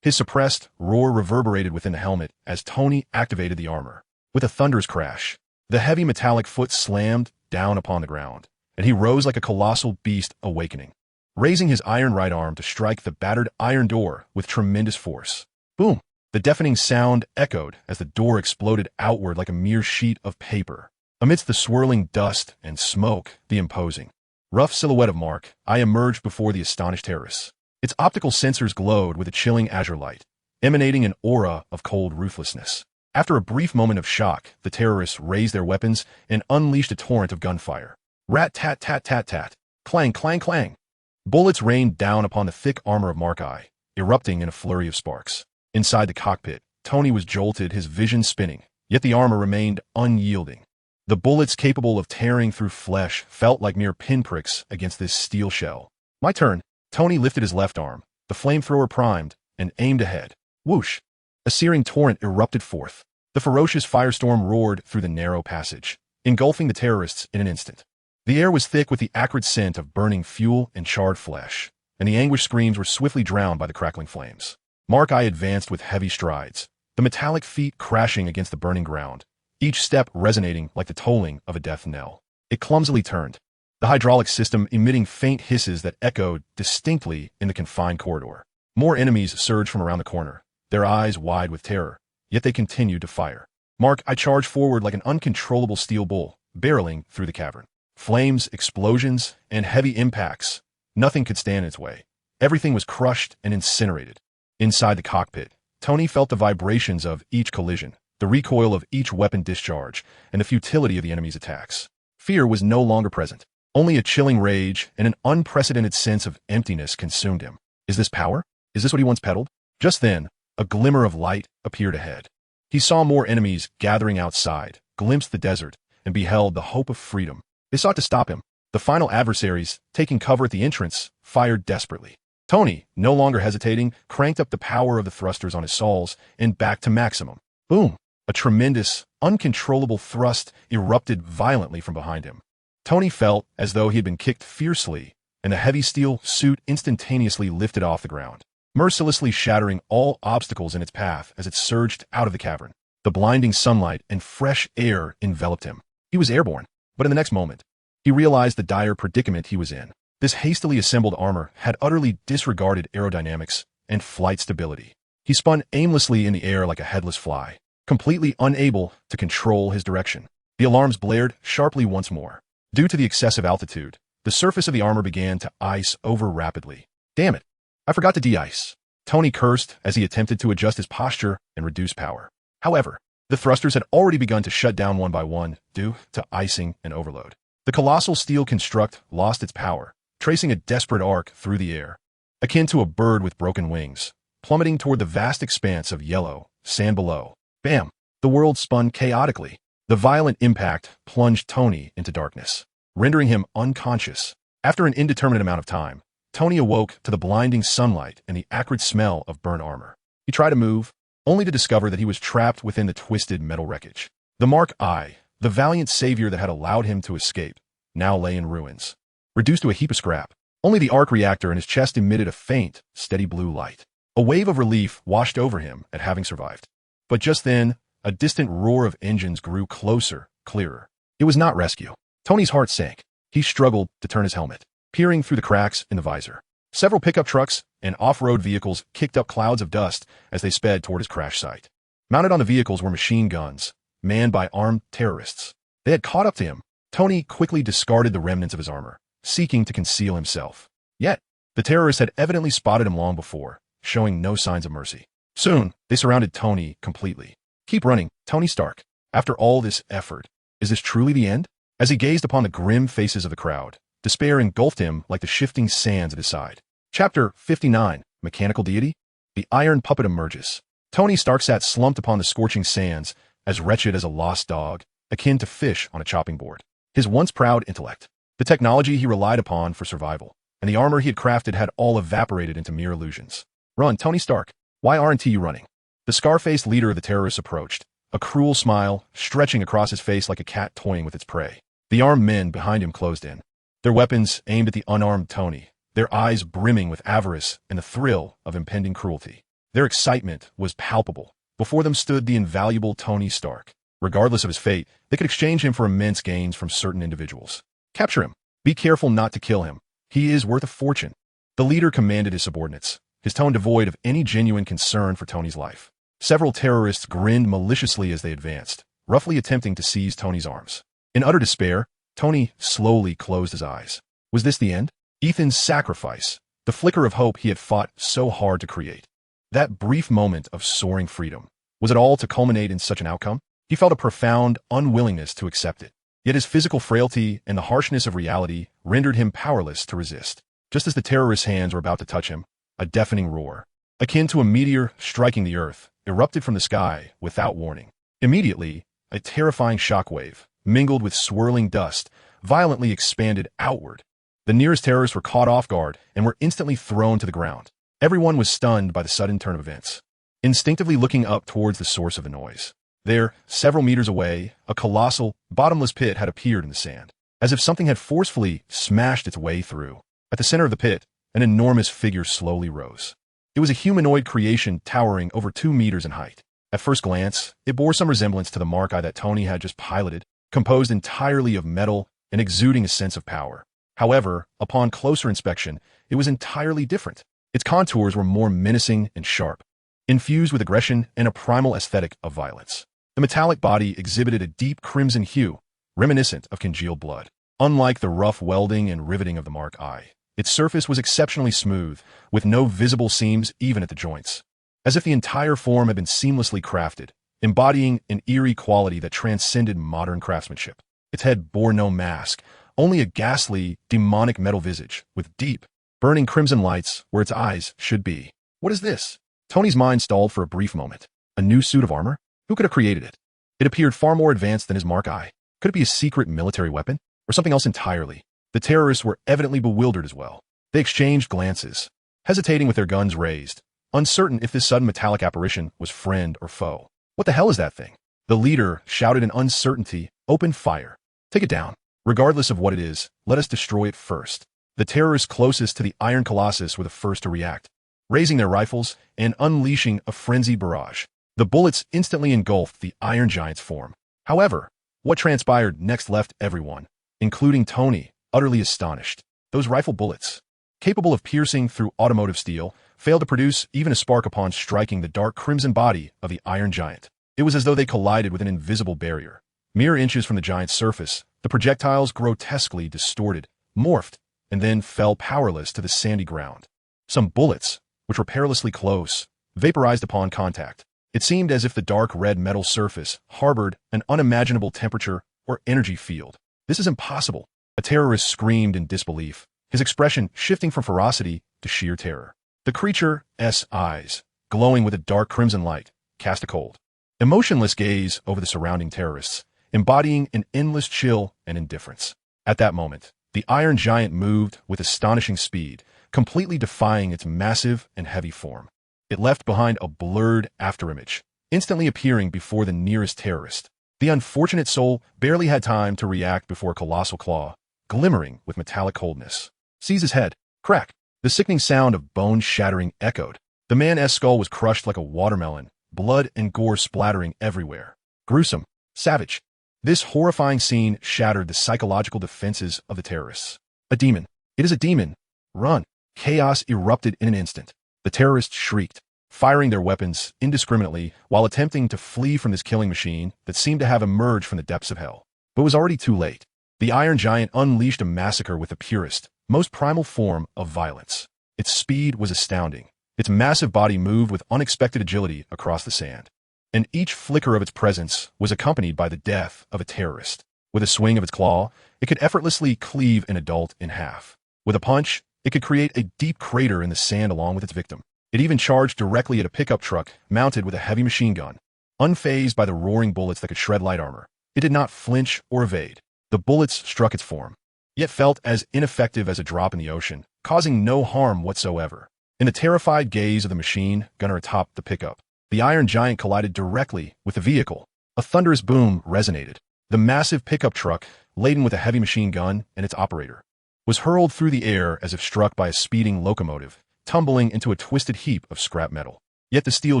His suppressed roar reverberated within the helmet as Tony activated the armor. With a thunderous crash, the heavy metallic foot slammed down upon the ground, and he rose like a colossal beast awakening, raising his iron right arm to strike the battered iron door with tremendous force. Boom! The deafening sound echoed as the door exploded outward like a mere sheet of paper. Amidst the swirling dust and smoke, the imposing, rough silhouette of Mark I emerged before the astonished terrorists. Its optical sensors glowed with a chilling azure light, emanating an aura of cold ruthlessness. After a brief moment of shock, the terrorists raised their weapons and unleashed a torrent of gunfire. Rat-tat-tat-tat-tat, clang, clang, clang. Bullets rained down upon the thick armor of Mark I, erupting in a flurry of sparks. Inside the cockpit, Tony was jolted, his vision spinning, yet the armor remained unyielding. The bullets capable of tearing through flesh felt like mere pinpricks against this steel shell. My turn. Tony lifted his left arm, the flamethrower primed, and aimed ahead. Whoosh! A searing torrent erupted forth. The ferocious firestorm roared through the narrow passage, engulfing the terrorists in an instant. The air was thick with the acrid scent of burning fuel and charred flesh, and the anguished screams were swiftly drowned by the crackling flames. Mark I advanced with heavy strides, the metallic feet crashing against the burning ground, each step resonating like the tolling of a death knell. It clumsily turned, the hydraulic system emitting faint hisses that echoed distinctly in the confined corridor. More enemies surged from around the corner, their eyes wide with terror, yet they continued to fire. Mark I charged forward like an uncontrollable steel bull, barreling through the cavern. Flames, explosions, and heavy impacts. Nothing could stand in its way. Everything was crushed and incinerated. Inside the cockpit, Tony felt the vibrations of each collision, the recoil of each weapon discharge, and the futility of the enemy's attacks. Fear was no longer present. Only a chilling rage and an unprecedented sense of emptiness consumed him. Is this power? Is this what he once peddled? Just then, a glimmer of light appeared ahead. He saw more enemies gathering outside, glimpsed the desert, and beheld the hope of freedom. They sought to stop him. The final adversaries, taking cover at the entrance, fired desperately. Tony, no longer hesitating, cranked up the power of the thrusters on his saws and back to maximum. Boom! A tremendous, uncontrollable thrust erupted violently from behind him. Tony felt as though he had been kicked fiercely, and the heavy steel suit instantaneously lifted off the ground, mercilessly shattering all obstacles in its path as it surged out of the cavern. The blinding sunlight and fresh air enveloped him. He was airborne, but in the next moment, he realized the dire predicament he was in. This hastily assembled armor had utterly disregarded aerodynamics and flight stability. He spun aimlessly in the air like a headless fly, completely unable to control his direction. The alarms blared sharply once more. Due to the excessive altitude, the surface of the armor began to ice over rapidly. Damn it! I forgot to de-ice. Tony cursed as he attempted to adjust his posture and reduce power. However, the thrusters had already begun to shut down one by one due to icing and overload. The colossal steel construct lost its power, tracing a desperate arc through the air, akin to a bird with broken wings, plummeting toward the vast expanse of yellow sand below. Bam! The world spun chaotically. The violent impact plunged Tony into darkness, rendering him unconscious. After an indeterminate amount of time, Tony awoke to the blinding sunlight and the acrid smell of burnt armor. He tried to move, only to discover that he was trapped within the twisted metal wreckage. The Mark I, the valiant savior that had allowed him to escape, now lay in ruins, reduced to a heap of scrap. Only the arc reactor in his chest emitted a faint, steady blue light. A wave of relief washed over him at having survived. But just then, a distant roar of engines grew closer, clearer. It was not rescue. Tony's heart sank. He struggled to turn his helmet, peering through the cracks in the visor. Several pickup trucks and off-road vehicles kicked up clouds of dust as they sped toward his crash site. Mounted on the vehicles were machine guns, manned by armed terrorists. They had caught up to him. Tony quickly discarded the remnants of his armor, seeking to conceal himself. Yet, the terrorists had evidently spotted him long before, showing no signs of mercy. Soon, they surrounded Tony completely. Keep running, Tony Stark. After all this effort, is this truly the end? As he gazed upon the grim faces of the crowd, despair engulfed him like the shifting sands at his side. Chapter 59, Mechanical Deity? The Iron Puppet emerges. Tony Stark sat slumped upon the scorching sands, as wretched as a lost dog, akin to fish on a chopping board. His once proud intellect, the technology he relied upon for survival, and the armor he had crafted had all evaporated into mere illusions. Run, Tony Stark. Why aren't you running? The scar-faced leader of the terrorists approached, a cruel smile stretching across his face like a cat toying with its prey. The armed men behind him closed in, their weapons aimed at the unarmed Tony, their eyes brimming with avarice and the thrill of impending cruelty. Their excitement was palpable. Before them stood the invaluable Tony Stark. Regardless of his fate, they could exchange him for immense gains from certain individuals. Capture him. Be careful not to kill him. He is worth a fortune. The leader commanded his subordinates, his tone devoid of any genuine concern for Tony's life. Several terrorists grinned maliciously as they advanced, roughly attempting to seize Tony's arms. In utter despair, Tony slowly closed his eyes. Was this the end? Ethan's sacrifice, the flicker of hope he had fought so hard to create. That brief moment of soaring freedom. Was it all to culminate in such an outcome? He felt a profound unwillingness to accept it. Yet his physical frailty and the harshness of reality rendered him powerless to resist. Just as the terrorist's hands were about to touch him, a deafening roar, akin to a meteor striking the earth, erupted from the sky without warning. Immediately, a terrifying shockwave, mingled with swirling dust, violently expanded outward. The nearest terrorists were caught off guard and were instantly thrown to the ground. Everyone was stunned by the sudden turn of events, instinctively looking up towards the source of the noise. There, several meters away, a colossal, bottomless pit had appeared in the sand, as if something had forcefully smashed its way through. At the center of the pit, an enormous figure slowly rose. It was a humanoid creation towering over 2 meters in height. At first glance, it bore some resemblance to the Mark-I that Tony had just piloted, composed entirely of metal and exuding a sense of power. However, upon closer inspection, it was entirely different. Its contours were more menacing and sharp, infused with aggression and a primal aesthetic of violence. The metallic body exhibited a deep crimson hue, reminiscent of congealed blood. Unlike the rough welding and riveting of the Mark-I, its surface was exceptionally smooth, with no visible seams even at the joints, as if the entire form had been seamlessly crafted, embodying an eerie quality that transcended modern craftsmanship. Its head bore no mask, only a ghastly, demonic metal visage, with deep, burning crimson lights where its eyes should be. What is this? Tony's mind stalled for a brief moment. A new suit of armor? Who could have created it? It appeared far more advanced than his Mark-I. Could it be a secret military weapon? Or something else entirely? The terrorists were evidently bewildered as well. They exchanged glances, hesitating with their guns raised, uncertain if this sudden metallic apparition was friend or foe. What the hell is that thing? The leader shouted in uncertainty, "Open fire. Take it down. Regardless of what it is, let us destroy it first." The terrorists closest to the Iron Colossus were the first to react, raising their rifles and unleashing a frenzied barrage. The bullets instantly engulfed the Iron Giant's form. However, what transpired next left everyone, including Tony, utterly astonished. Those rifle bullets, capable of piercing through automotive steel, failed to produce even a spark upon striking the dark crimson body of the Iron Giant. It was as though they collided with an invisible barrier. Mere inches from the giant's surface, the projectiles grotesquely distorted, morphed, and then fell powerless to the sandy ground. Some bullets, which were perilously close, vaporized upon contact. It seemed as if the dark red metal surface harbored an unimaginable temperature or energy field. This is impossible. A terrorist screamed in disbelief, his expression shifting from ferocity to sheer terror. The creature's eyes, glowing with a dark crimson light, cast a cold, emotionless gaze over the surrounding terrorists, embodying an endless chill and indifference. At that moment, the Iron Giant moved with astonishing speed, completely defying its massive and heavy form. It left behind a blurred afterimage, instantly appearing before the nearest terrorist. The unfortunate soul barely had time to react before a colossal claw, glimmering with metallic coldness, seized his head. Crack! The sickening sound of bone shattering echoed. The man's skull was crushed like a watermelon, blood and gore splattering everywhere. Gruesome. Savage. This horrifying scene shattered the psychological defenses of the terrorists. A demon. It is a demon. Run. Chaos erupted in an instant. The terrorists shrieked, firing their weapons indiscriminately while attempting to flee from this killing machine that seemed to have emerged from the depths of hell. But it was already too late. The Iron Giant unleashed a massacre with the purest, most primal form of violence. Its speed was astounding. Its massive body moved with unexpected agility across the sand, and each flicker of its presence was accompanied by the death of a terrorist. With a swing of its claw, it could effortlessly cleave an adult in half. With a punch, it could create a deep crater in the sand along with its victim. It even charged directly at a pickup truck mounted with a heavy machine gun. Unfazed by the roaring bullets that could shred light armor, it did not flinch or evade. The bullets struck its form, yet felt as ineffective as a drop in the ocean, causing no harm whatsoever. In the terrified gaze of the machine gunner atop the pickup, the Iron Giant collided directly with the vehicle. A thunderous boom resonated. The massive pickup truck, laden with a heavy machine gun and its operator, was hurled through the air as if struck by a speeding locomotive, tumbling into a twisted heap of scrap metal. Yet the steel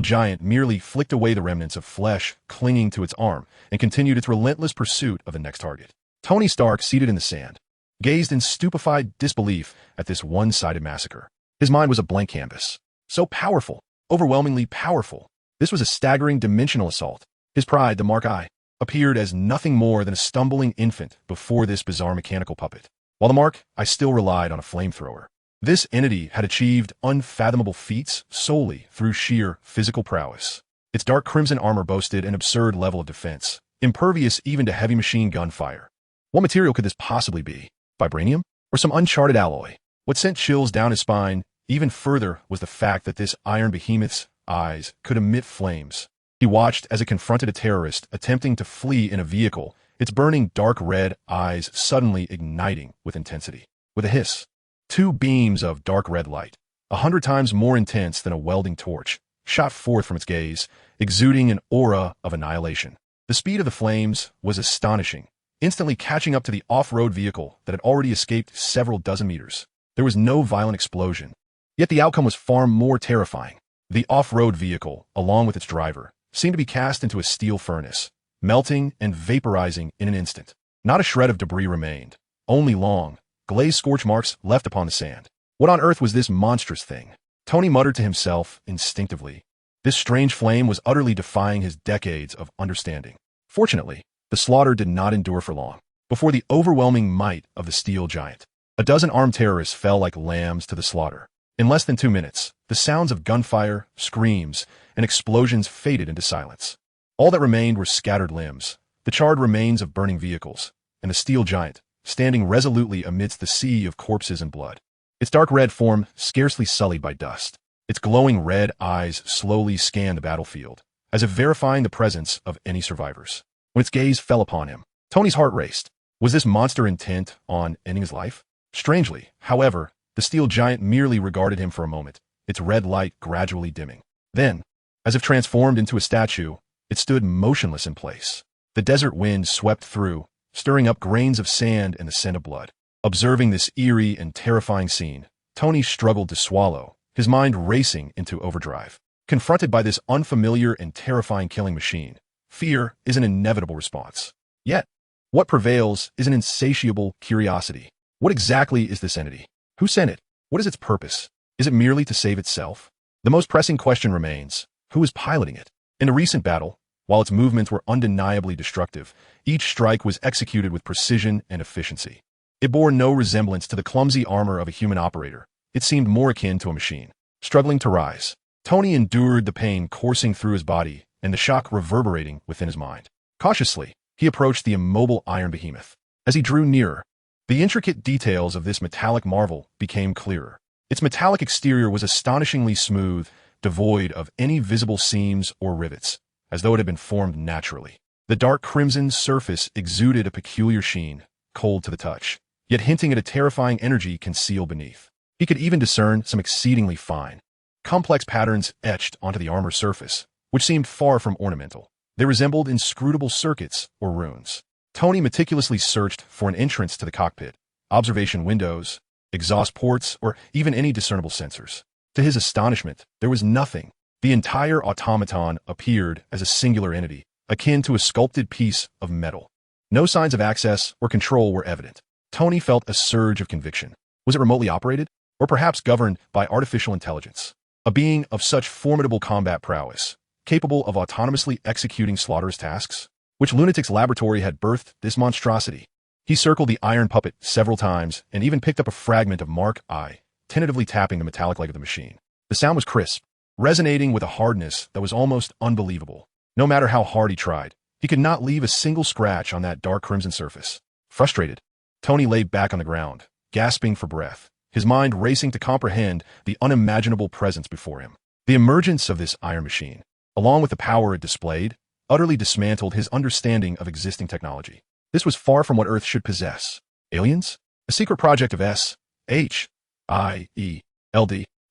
giant merely flicked away the remnants of flesh clinging to its arm and continued its relentless pursuit of the next target. Tony Stark, seated in the sand, gazed in stupefied disbelief at this one-sided massacre. His mind was a blank canvas. So powerful, overwhelmingly powerful. This was a staggering dimensional assault. His pride, the Mark-I, appeared as nothing more than a stumbling infant before this bizarre mechanical puppet. While the Mark-I still relied on a flamethrower, this entity had achieved unfathomable feats solely through sheer physical prowess. Its dark crimson armor boasted an absurd level of defense, impervious even to heavy machine gun fire. What material could this possibly be? Vibranium? Or some uncharted alloy? What sent chills down his spine Even further was the fact that this iron behemoth's eyes could emit flames. He watched as it confronted a terrorist attempting to flee in a vehicle, its burning dark red eyes suddenly igniting with intensity. With a hiss, two beams of dark red light, 100 times more intense than a welding torch, shot forth from its gaze, exuding an aura of annihilation. The speed of the flames was astonishing, instantly catching up to the off-road vehicle that had already escaped several dozen meters. There was no violent explosion, yet the outcome was far more terrifying. The off-road vehicle, along with its driver, seemed to be cast into a steel furnace, melting and vaporizing in an instant. Not a shred of debris remained, only long, glazed scorch marks left upon the sand. What on earth was this monstrous thing? Tony muttered to himself instinctively. This strange flame was utterly defying his decades of understanding. Fortunately, the slaughter did not endure for long. Before the overwhelming might of the steel giant, a dozen armed terrorists fell like lambs to the slaughter. In less than 2 minutes, the sounds of gunfire, screams, and explosions faded into silence. All that remained were scattered limbs, the charred remains of burning vehicles, and the steel giant, standing resolutely amidst the sea of corpses and blood. Its dark red form scarcely sullied by dust. Its glowing red eyes slowly scanned the battlefield, as if verifying the presence of any survivors. When its gaze fell upon him, Tony's heart raced. Was this monster intent on ending his life? Strangely, however, the steel giant merely regarded him for a moment, its red light gradually dimming. Then, as if transformed into a statue, it stood motionless in place. The desert wind swept through, stirring up grains of sand and the scent of blood. Observing this eerie and terrifying scene, Tony struggled to swallow, his mind racing into overdrive. Confronted by this unfamiliar and terrifying killing machine, fear is an inevitable response. Yet, what prevails is an insatiable curiosity. What exactly is this entity? Who sent it? What is its purpose? Is it merely to save itself? The most pressing question remains, who is piloting it? In the recent battle, while its movements were undeniably destructive, each strike was executed with precision and efficiency. It bore no resemblance to the clumsy armor of a human operator. It seemed more akin to a machine. Struggling to rise, Tony endured the pain coursing through his body and the shock reverberating within his mind. Cautiously, he approached the immobile iron behemoth. As he drew nearer, the intricate details of this metallic marvel became clearer. Its metallic exterior was astonishingly smooth, devoid of any visible seams or rivets, as though it had been formed naturally. The dark crimson surface exuded a peculiar sheen, cold to the touch, yet hinting at a terrifying energy concealed beneath. He could even discern some exceedingly fine, complex patterns etched onto the armor surface, which seemed far from ornamental. They resembled inscrutable circuits or runes. Tony meticulously searched for an entrance to the cockpit, observation windows, exhaust ports, or even any discernible sensors. To his astonishment, there was nothing. The entire automaton appeared as a singular entity, akin to a sculpted piece of metal. No signs of access or control were evident. Tony felt a surge of conviction. Was it remotely operated? Or perhaps governed by artificial intelligence? A being of such formidable combat prowess, capable of autonomously executing slaughterous tasks? Which lunatic's laboratory had birthed this monstrosity? He circled the iron puppet several times and even picked up a fragment of Mark I, tentatively tapping the metallic leg of the machine. The sound was crisp, resonating with a hardness that was almost unbelievable. No matter how hard he tried, he could not leave a single scratch on that dark crimson surface. Frustrated, Tony lay back on the ground, gasping for breath, his mind racing to comprehend the unimaginable presence before him. The emergence of this iron machine, along with the power it displayed, utterly dismantled his understanding of existing technology. This was far from what Earth should possess. Aliens? A secret project of S.H.I.E.L.D.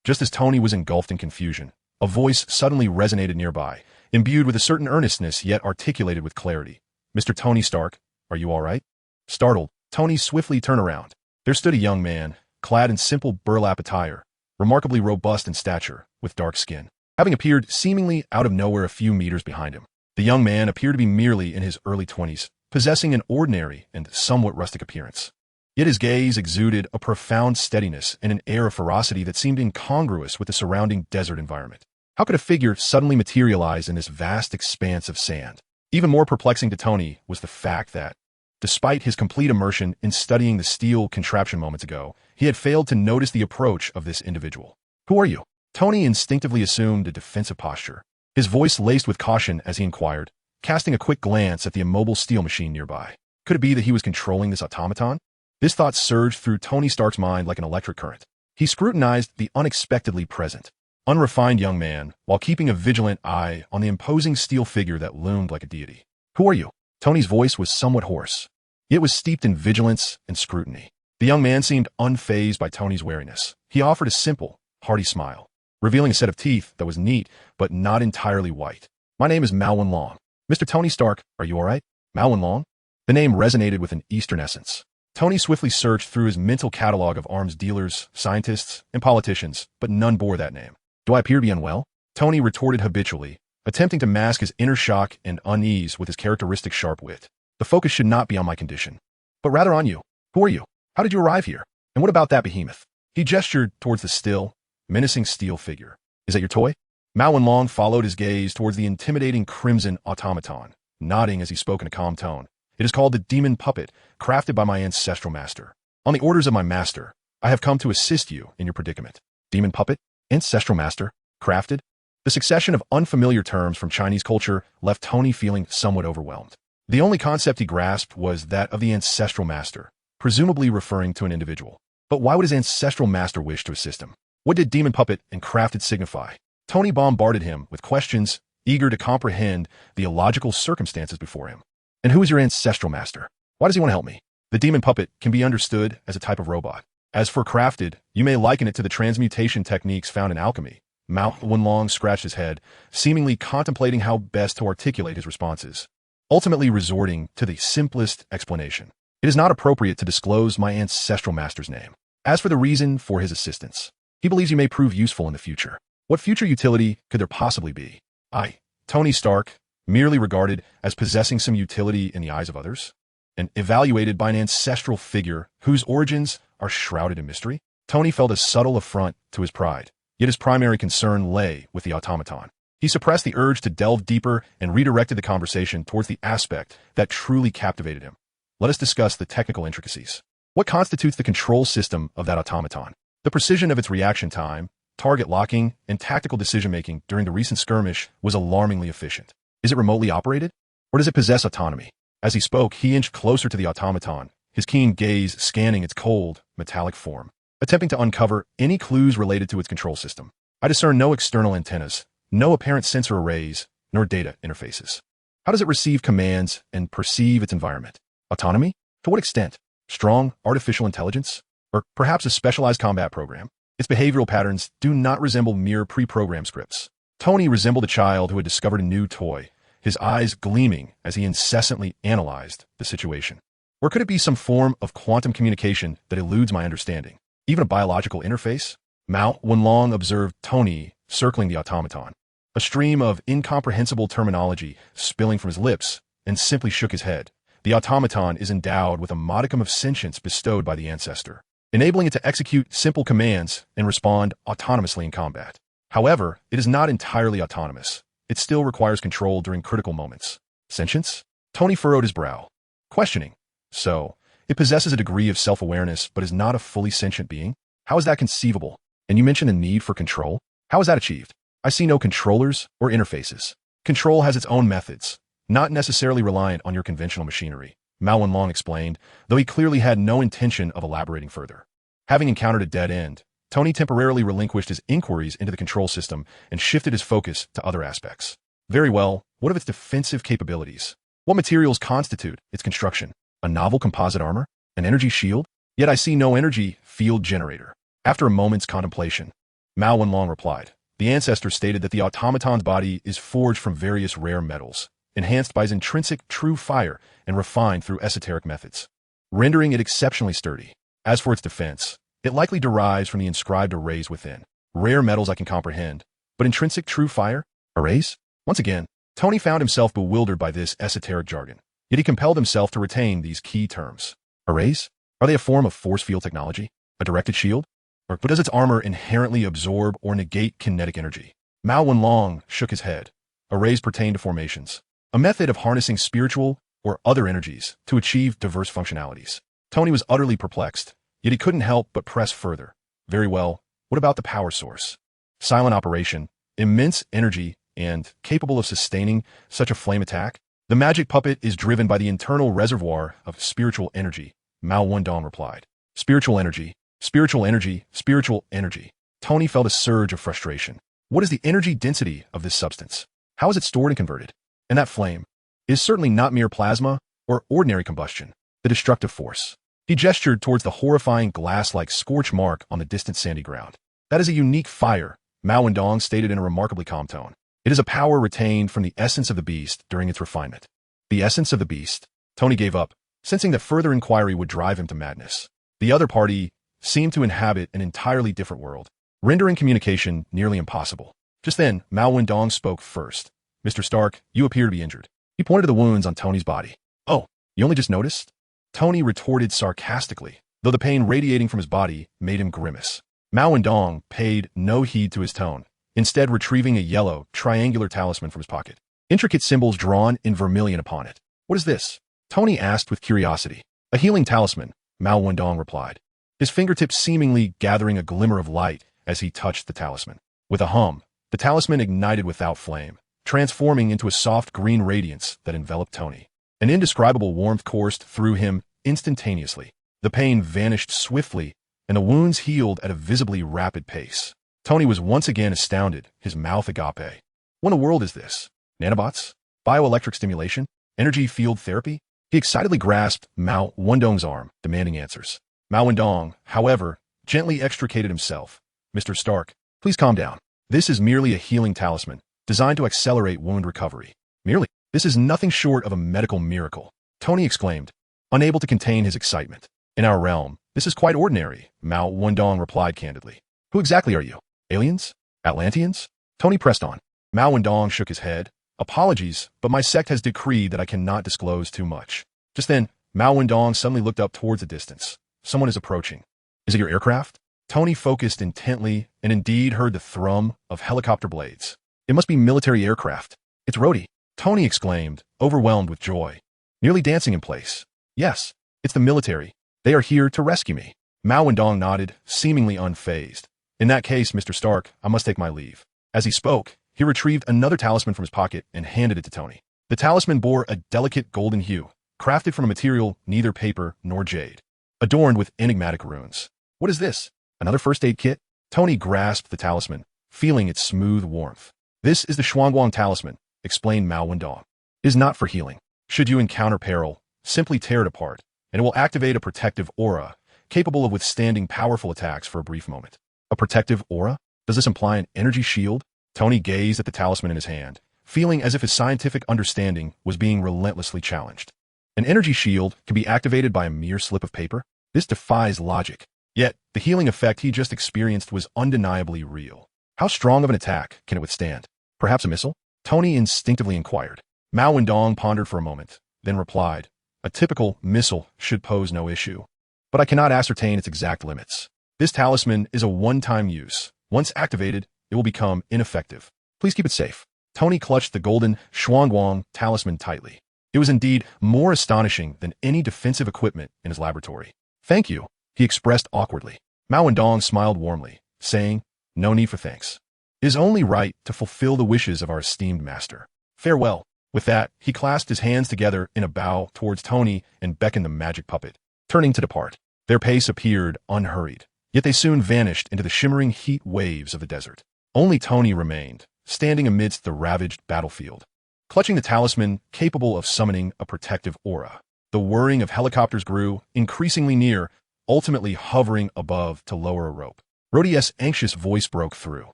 Just as Tony was engulfed in confusion, a voice suddenly resonated nearby, imbued with a certain earnestness yet articulated with clarity. "Mr. Tony Stark, are you all right?" Startled, Tony swiftly turned around. There stood a young man, clad in simple burlap attire, remarkably robust in stature, with dark skin, having appeared seemingly out of nowhere a few meters behind him. The young man appeared to be merely in his early 20s, possessing an ordinary and somewhat rustic appearance. Yet his gaze exuded a profound steadiness and an air of ferocity that seemed incongruous with the surrounding desert environment. How could a figure suddenly materialize in this vast expanse of sand? Even more perplexing to Tony was the fact that, despite his complete immersion in studying the steel contraption moments ago, he had failed to notice the approach of this individual. "Who are you?" Tony instinctively assumed a defensive posture, his voice laced with caution as he inquired, casting a quick glance at the immobile steel machine nearby. Could it be that he was controlling this automaton? This thought surged through Tony Stark's mind like an electric current. He scrutinized the unexpectedly present, unrefined young man while keeping a vigilant eye on the imposing steel figure that loomed like a deity. Who are you? Tony's voice was somewhat hoarse. It was steeped in vigilance and scrutiny. The young man seemed unfazed by Tony's wariness. He offered a simple, hearty smile, revealing a set of teeth that was neat but not entirely white. My name is Mao Wenlong. Mr. Tony Stark, are you all right? Mao Wenlong? The name resonated with an Eastern essence. Tony swiftly searched through his mental catalog of arms dealers, scientists, and politicians, but none bore that name. Do I appear to be unwell? Tony retorted habitually, attempting to mask his inner shock and unease with his characteristic sharp wit. The focus should not be on my condition, but rather on you. Who are you? How did you arrive here? And what about that behemoth? He gestured towards the still, menacing steel figure. Is that your toy? Mao Wenlong followed his gaze towards the intimidating crimson automaton, nodding as he spoke in a calm tone. It is called the demon puppet, crafted by my ancestral master. On the orders of my master, I have come to assist you in your predicament. Demon puppet? Ancestral master? Crafted? The succession of unfamiliar terms from Chinese culture left Tony feeling somewhat overwhelmed. The only concept he grasped was that of the ancestral master, presumably referring to an individual. But why would his ancestral master wish to assist him? What did demon puppet and crafted signify? Tony bombarded him with questions, eager to comprehend the illogical circumstances before him. And who is your ancestral master? Why does he want to help me? The demon puppet can be understood as a type of robot. As for crafted, you may liken it to the transmutation techniques found in alchemy. Mao Wenlong scratched his head, seemingly contemplating how best to articulate his responses, ultimately resorting to the simplest explanation. It is not appropriate to disclose my ancestral master's name. As for the reason for his assistance, he believes you may prove useful in the future. What future utility could there possibly be? I, Tony Stark, merely regarded as possessing some utility in the eyes of others, and evaluated by an ancestral figure whose origins are shrouded in mystery? Tony felt a subtle affront to his pride, yet his primary concern lay with the automaton. He suppressed the urge to delve deeper and redirected the conversation towards the aspect that truly captivated him. Let us discuss the technical intricacies. What constitutes the control system of that automaton? The precision of its reaction time, target locking, and tactical decision-making during the recent skirmish was alarmingly efficient. Is it remotely operated? Or does it possess autonomy? As he spoke, he inched closer to the automaton, his keen gaze scanning its cold, metallic form, attempting to uncover any clues related to its control system. I discern no external antennas, no apparent sensor arrays, nor data interfaces. How does it receive commands and perceive its environment? Autonomy? To what extent? Strong artificial intelligence? Or perhaps a specialized combat program? Its behavioral patterns do not resemble mere pre-programmed scripts. Tony resembled a child who had discovered a new toy, his eyes gleaming as he incessantly analyzed the situation. Or could it be some form of quantum communication that eludes my understanding? Even a biological interface? Mao Wenlong observed Tony circling the automaton, a stream of incomprehensible terminology spilling from his lips, and simply shook his head. The automaton is endowed with a modicum of sentience bestowed by the ancestor, enabling it to execute simple commands and respond autonomously in combat. However, it is not entirely autonomous. It still requires control during critical moments. Sentience? Tony furrowed his brow, questioning. So, it possesses a degree of self-awareness but is not a fully sentient being? How is that conceivable? And you mentioned a need for control? How is that achieved? I see no controllers or interfaces. Control has its own methods, not necessarily reliant on your conventional machinery, Mao Wenlong explained, though he clearly had no intention of elaborating further. Having encountered a dead end, Tony temporarily relinquished his inquiries into the control system and shifted his focus to other aspects. Very well, what of its defensive capabilities? What materials constitute its construction? A novel composite armor? An energy shield? Yet I see no energy field generator. After a moment's contemplation, Mao Wenlong replied. The ancestor stated that the automaton's body is forged from various rare metals, enhanced by his intrinsic true fire and refined through esoteric methods, rendering it exceptionally sturdy. As for its defense, it likely derives from the inscribed arrays within. Rare metals I can comprehend, but intrinsic true fire? Arrays? Once again, Tony found himself bewildered by this esoteric jargon, yet he compelled himself to retain these key terms. Arrays? Are they a form of force field technology? A directed shield? Or does its armor inherently absorb or negate kinetic energy? Mao Wenlong shook his head. Arrays pertain to formations, a method of harnessing spiritual or other energies to achieve diverse functionalities. Tony was utterly perplexed, yet he couldn't help but press further. Very well, what about the power source? Silent operation, immense energy, and capable of sustaining such a flame attack? The magic puppet is driven by the internal reservoir of spiritual energy, Mao Wenlong replied. Spiritual energy? Spiritual energy, spiritual energy. Tony felt a surge of frustration. What is the energy density of this substance? How is it stored and converted? And that flame is certainly not mere plasma or ordinary combustion, the destructive force. He gestured towards the horrifying glass-like scorch mark on the distant sandy ground. That is a unique fire, Mao Wendong stated in a remarkably calm tone. It is a power retained from the essence of the beast during its refinement. The essence of the beast? Tony gave up, sensing that further inquiry would drive him to madness. The other party seemed to inhabit an entirely different world, rendering communication nearly impossible. Just then, Mao Wendong spoke first. Mr. Stark, you appear to be injured. He pointed to the wounds on Tony's body. Oh, you only just noticed? Tony retorted sarcastically, though the pain radiating from his body made him grimace. Mao Wendong paid no heed to his tone, instead retrieving a yellow, triangular talisman from his pocket. Intricate symbols drawn in vermilion upon it. What is this? Tony asked with curiosity. A healing talisman, Mao Wendong replied, his fingertips seemingly gathering a glimmer of light as he touched the talisman. With a hum, the talisman ignited without flame, transforming into a soft green radiance that enveloped Tony. An indescribable warmth coursed through him instantaneously. The pain vanished swiftly, and the wounds healed at a visibly rapid pace. Tony was once again astounded, his mouth agape. What in the world is this? Nanobots? Bioelectric stimulation? Energy field therapy? He excitedly grasped Mao Wendong's arm, demanding answers. Mao Wendong, however, gently extricated himself. Mr. Stark, please calm down. This is merely a healing talisman, designed to accelerate wound recovery. Merely? This is nothing short of a medical miracle, Tony exclaimed, unable to contain his excitement. In our realm, this is quite ordinary, Mao Wendong replied candidly. Who exactly are you? Aliens? Atlanteans? Tony pressed on. Mao Wendong shook his head. Apologies, but my sect has decreed that I cannot disclose too much. Just then, Mao Wendong suddenly looked up towards the distance. Someone is approaching. Is it your aircraft? Tony focused intently and indeed heard the thrum of helicopter blades. It must be military aircraft. It's Rhodey, Tony exclaimed, overwhelmed with joy, nearly dancing in place. Yes, it's the military. They are here to rescue me. Mao Wendong nodded, seemingly unfazed. In that case, Mr. Stark, I must take my leave. As he spoke, he retrieved another talisman from his pocket and handed it to Tony. The talisman bore a delicate golden hue, crafted from a material neither paper nor jade, adorned with enigmatic runes. What is this? Another first aid kit? Tony grasped the talisman, feeling its smooth warmth. This is the Shuangguang talisman, explained Mao Wendong. It is not for healing. Should you encounter peril, simply tear it apart, and it will activate a protective aura, capable of withstanding powerful attacks for a brief moment. A protective aura? Does this imply an energy shield? Tony gazed at the talisman in his hand, feeling as if his scientific understanding was being relentlessly challenged. An energy shield can be activated by a mere slip of paper? This defies logic. Yet, the healing effect he just experienced was undeniably real. How strong of an attack can it withstand? Perhaps a missile? Tony instinctively inquired. Mao Wendong pondered for a moment, then replied, a typical missile should pose no issue. But I cannot ascertain its exact limits. This talisman is a one-time use. Once activated, it will become ineffective. Please keep it safe. Tony clutched the golden Shuangguang talisman tightly. It was indeed more astonishing than any defensive equipment in his laboratory. Thank you, he expressed awkwardly. Mao Wendong smiled warmly, saying, no need for thanks. It is only right to fulfill the wishes of our esteemed master. Farewell. With that, he clasped his hands together in a bow towards Tony and beckoned the magic puppet, turning to depart. Their pace appeared unhurried, yet they soon vanished into the shimmering heat waves of the desert. Only Tony remained, standing amidst the ravaged battlefield, clutching the talisman capable of summoning a protective aura. The whirring of helicopters grew, increasingly near, ultimately hovering above to lower a rope. Rhodey's anxious voice broke through.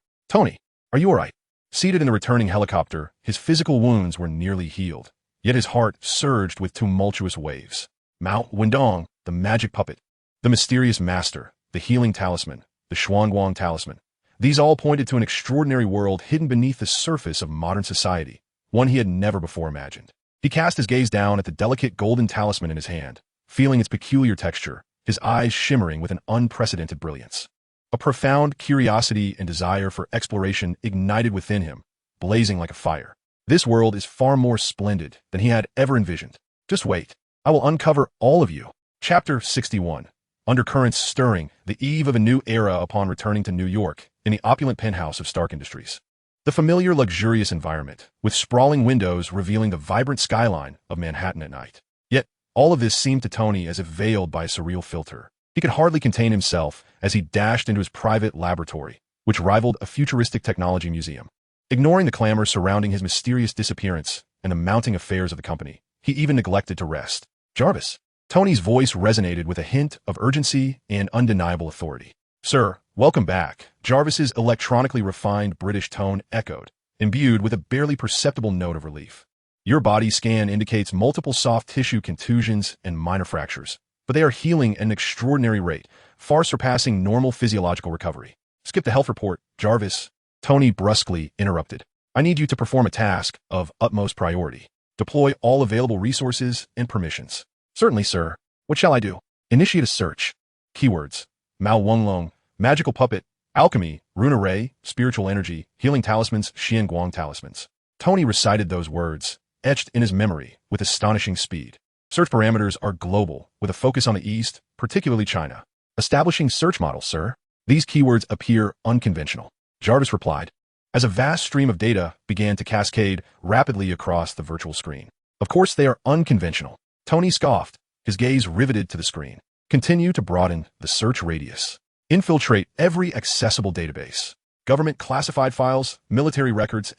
Tony, are you all right? Seated in the returning helicopter, his physical wounds were nearly healed, yet his heart surged with tumultuous waves. Mao Wendong, the magic puppet, the mysterious master, the healing talisman, the Shuangguang talisman. These all pointed to an extraordinary world hidden beneath the surface of modern society, one he had never before imagined. He cast his gaze down at the delicate golden talisman in his hand, feeling its peculiar texture, his eyes shimmering with an unprecedented brilliance. A profound curiosity and desire for exploration ignited within him, blazing like a fire. This world is far more splendid than he had ever envisioned. Just wait. I will uncover all of you. Chapter 61. Undercurrents stirring, the eve of a new era upon returning to New York, in the opulent penthouse of Stark Industries. The familiar luxurious environment, with sprawling windows revealing the vibrant skyline of Manhattan at night. Yet, all of this seemed to Tony as if veiled by a surreal filter. He could hardly contain himself as he dashed into his private laboratory, which rivaled a futuristic technology museum. Ignoring the clamor surrounding his mysterious disappearance and the mounting affairs of the company, he even neglected to rest. Jarvis. Tony's voice resonated with a hint of urgency and undeniable authority. Sir, welcome back. Jarvis's electronically refined British tone echoed, imbued with a barely perceptible note of relief. Your body scan indicates multiple soft tissue contusions and minor fractures, but they are healing at an extraordinary rate, far surpassing normal physiological recovery. Skip the health report, Jarvis. Tony brusquely interrupted. I need you to perform a task of utmost priority. Deploy all available resources and permissions. Certainly, sir. What shall I do? Initiate a search. Keywords: Mao Wonglong, magical puppet, alchemy, rune array, spiritual energy, healing talismans, Xian Guang talismans. Tony recited those words, etched in his memory with astonishing speed. Search parameters are global, with a focus on the East, particularly China. Establishing search model, sir. These keywords appear unconventional. Jarvis replied, as a vast stream of data began to cascade rapidly across the virtual screen. Of course they are unconventional. Tony scoffed, his gaze riveted to the screen. Continue to broaden the search radius. Infiltrate every accessible database. Government classified files, military records,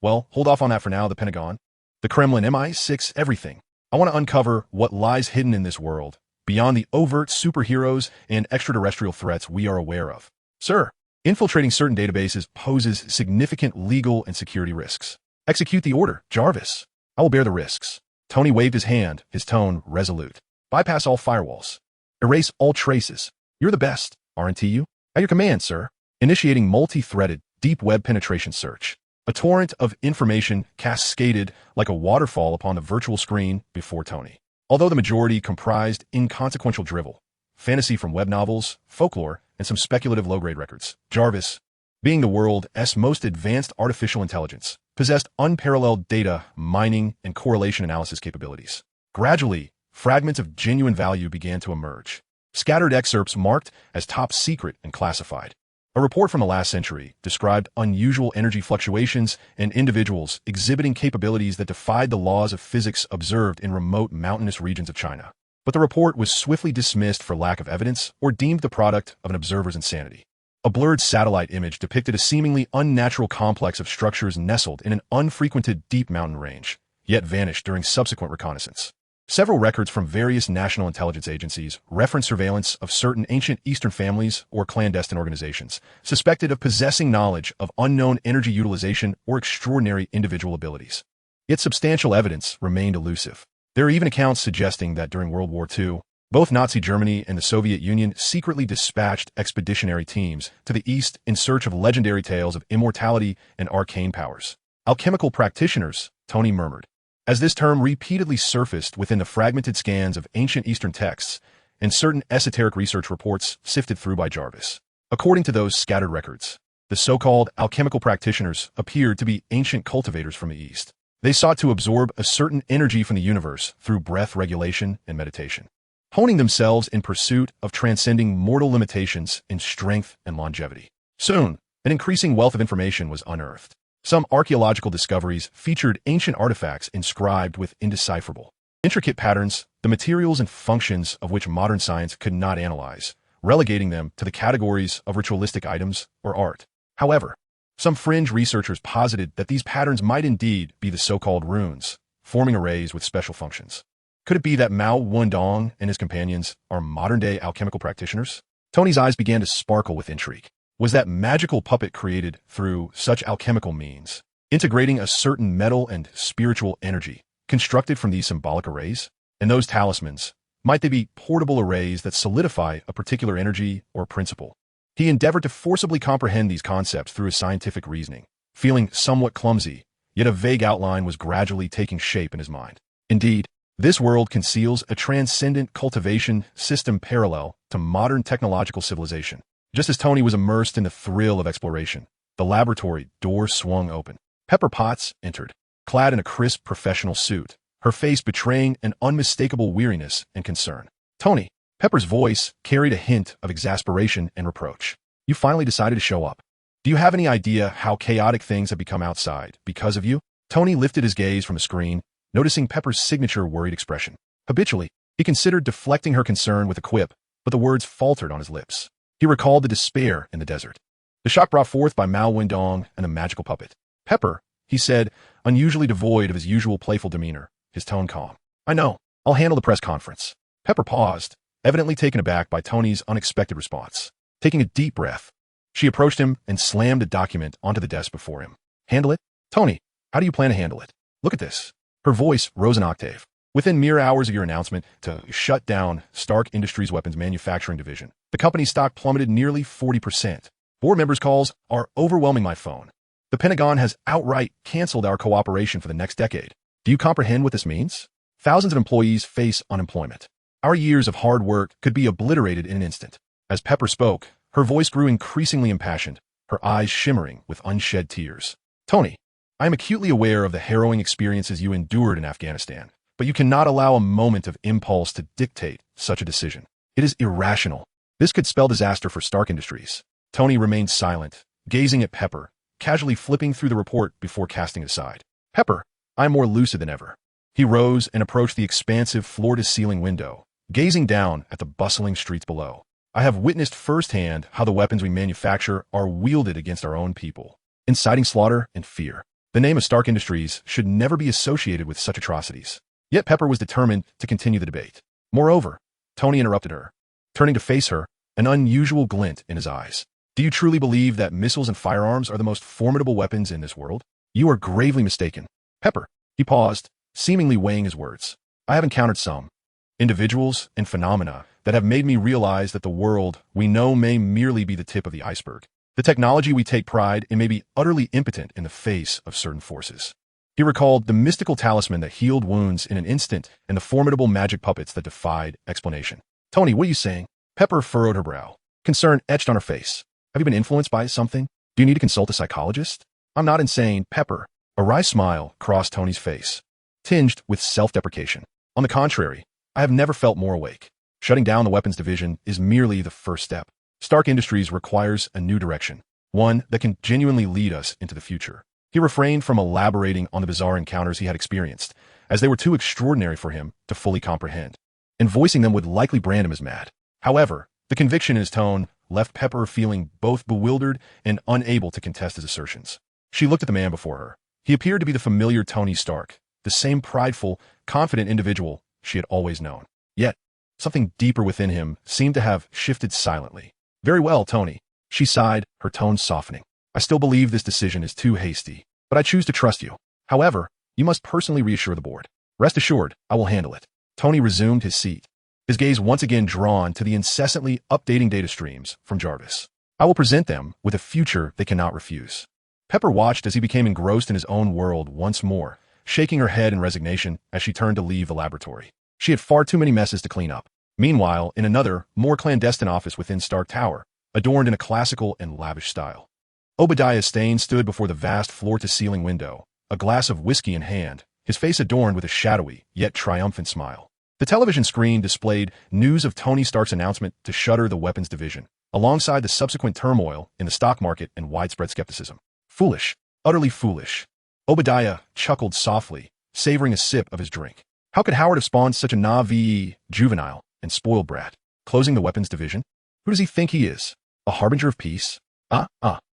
Well, hold off on that for now, the Pentagon. The Kremlin, MI6, everything. I want to uncover what lies hidden in this world, beyond the overt superheroes and extraterrestrial threats we are aware of. Sir, infiltrating certain databases poses significant legal and security risks. Execute the order, Jarvis. I will bear the risks. Tony waved his hand, his tone resolute. Bypass all firewalls. Erase all traces. You're the best, aren't you? At your command, sir. Initiating multi-threaded, deep web penetration search. A torrent of information cascaded like a waterfall upon the virtual screen before Tony. Although the majority comprised inconsequential drivel, fantasy from web novels, folklore, and some speculative low-grade records, Jarvis, being the world's most advanced artificial intelligence, possessed unparalleled data mining and correlation analysis capabilities. Gradually, fragments of genuine value began to emerge. Scattered excerpts marked as top secret and classified. A report from the last century described unusual energy fluctuations and individuals exhibiting capabilities that defied the laws of physics observed in remote mountainous regions of China. But the report was swiftly dismissed for lack of evidence or deemed the product of an observer's insanity. A blurred satellite image depicted a seemingly unnatural complex of structures nestled in an unfrequented deep mountain range, yet vanished during subsequent reconnaissance. Several records from various national intelligence agencies reference surveillance of certain ancient Eastern families or clandestine organizations, suspected of possessing knowledge of unknown energy utilization or extraordinary individual abilities. Yet substantial evidence remained elusive. There are even accounts suggesting that during World War II, both Nazi Germany and the Soviet Union secretly dispatched expeditionary teams to the East in search of legendary tales of immortality and arcane powers. Alchemical practitioners, Tony murmured, as this term repeatedly surfaced within the fragmented scans of ancient Eastern texts and certain esoteric research reports sifted through by Jarvis. According to those scattered records, the so-called alchemical practitioners appeared to be ancient cultivators from the East. They sought to absorb a certain energy from the universe through breath regulation and meditation, honing themselves in pursuit of transcending mortal limitations in strength and longevity. Soon, an increasing wealth of information was unearthed. Some archaeological discoveries featured ancient artifacts inscribed with indecipherable, intricate patterns, the materials and functions of which modern science could not analyze, relegating them to the categories of ritualistic items or art. However, some fringe researchers posited that these patterns might indeed be the so-called runes, forming arrays with special functions. Could it be that Mao Wundong and his companions are modern-day alchemical practitioners? Tony's eyes began to sparkle with intrigue. Was that magical puppet created through such alchemical means, integrating a certain metal and spiritual energy, constructed from these symbolic arrays? And those talismans, might they be portable arrays that solidify a particular energy or principle? He endeavored to forcibly comprehend these concepts through his scientific reasoning, feeling somewhat clumsy, yet a vague outline was gradually taking shape in his mind. Indeed, this world conceals a transcendent cultivation system parallel to modern technological civilization. Just as Tony was immersed in the thrill of exploration, the laboratory door swung open. Pepper Potts entered, clad in a crisp professional suit, her face betraying an unmistakable weariness and concern. Tony, Pepper's voice carried a hint of exasperation and reproach. You finally decided to show up. Do you have any idea how chaotic things have become outside because of you? Tony lifted his gaze from the screen, noticing Pepper's signature worried expression. Habitually, He considered deflecting her concern with a quip, but the words faltered on his lips. He recalled the despair in the desert. The shock brought forth by Mao Windong and the magical puppet. Pepper, he said, unusually devoid of his usual playful demeanor, his tone calm. I know. I'll handle the press conference. Pepper paused, evidently taken aback by Tony's unexpected response. Taking a deep breath, she approached him and slammed a document onto the desk before him. Handle it? Tony, how do you plan to handle it? Look at this. Her voice rose an octave. Within mere hours of your announcement to shut down Stark Industries' weapons manufacturing division, the company's stock plummeted nearly 40%. Board members' calls are overwhelming my phone. The Pentagon has outright canceled our cooperation for the next decade. Do you comprehend what this means? Thousands of employees face unemployment. Our years of hard work could be obliterated in an instant. As Pepper spoke, her voice grew increasingly impassioned, her eyes shimmering with unshed tears. Tony, I am acutely aware of the harrowing experiences you endured in Afghanistan, but you cannot allow a moment of impulse to dictate such a decision. It is irrational. This could spell disaster for Stark Industries. Tony remained silent, gazing at Pepper, casually flipping through the report before casting it aside. Pepper, I am more lucid than ever. He rose and approached the expansive floor-to-ceiling window, gazing down at the bustling streets below. I have witnessed firsthand how the weapons we manufacture are wielded against our own people, inciting slaughter and fear. The name of Stark Industries should never be associated with such atrocities. Yet Pepper was determined to continue the debate. Moreover, Tony interrupted her, turning to face her, an unusual glint in his eyes. Do you truly believe that missiles and firearms are the most formidable weapons in this world? You are gravely mistaken. Pepper, he paused, seemingly weighing his words. I have encountered some individuals and phenomena that have made me realize that the world we know may merely be the tip of the iceberg. The technology we take pride in may be utterly impotent in the face of certain forces. He recalled the mystical talisman that healed wounds in an instant and the formidable magic puppets that defied explanation. Tony, what are you saying? Pepper furrowed her brow, concern etched on her face. Have you been influenced by something? Do you need to consult a psychologist? I'm not insane, Pepper. A wry smile crossed Tony's face, tinged with self-deprecation. On the contrary, I have never felt more awake. Shutting down the weapons division is merely the first step. Stark Industries requires a new direction, one that can genuinely lead us into the future. He refrained from elaborating on the bizarre encounters he had experienced, as they were too extraordinary for him to fully comprehend, and voicing them would likely brand him as mad. However, the conviction in his tone left Pepper feeling both bewildered and unable to contest his assertions. She looked at the man before her. He appeared to be the familiar Tony Stark, the same prideful, confident individual she had always known. Yet, something deeper within him seemed to have shifted silently. Very well, Tony. She sighed, her tone softening. I still believe this decision is too hasty, but I choose to trust you. However, you must personally reassure the board. Rest assured, I will handle it. Tony resumed his seat, his gaze once again drawn to the incessantly updating data streams from Jarvis. I will present them with a future they cannot refuse. Pepper watched as he became engrossed in his own world once more, shaking her head in resignation as she turned to leave the laboratory. She had far too many messes to clean up. Meanwhile, in another, more clandestine office within Stark Tower, adorned in a classical and lavish style, Obadiah Stane stood before the vast floor-to-ceiling window, a glass of whiskey in hand, his face adorned with a shadowy, yet triumphant smile. The television screen displayed news of Tony Stark's announcement to shutter the weapons division, alongside the subsequent turmoil in the stock market and widespread skepticism. Foolish, utterly foolish. Obadiah chuckled softly, savoring a sip of his drink. How could Howard have spawned such a naive, juvenile, and spoiled brat? Closing the weapons division? Who does he think he is? A harbinger of peace?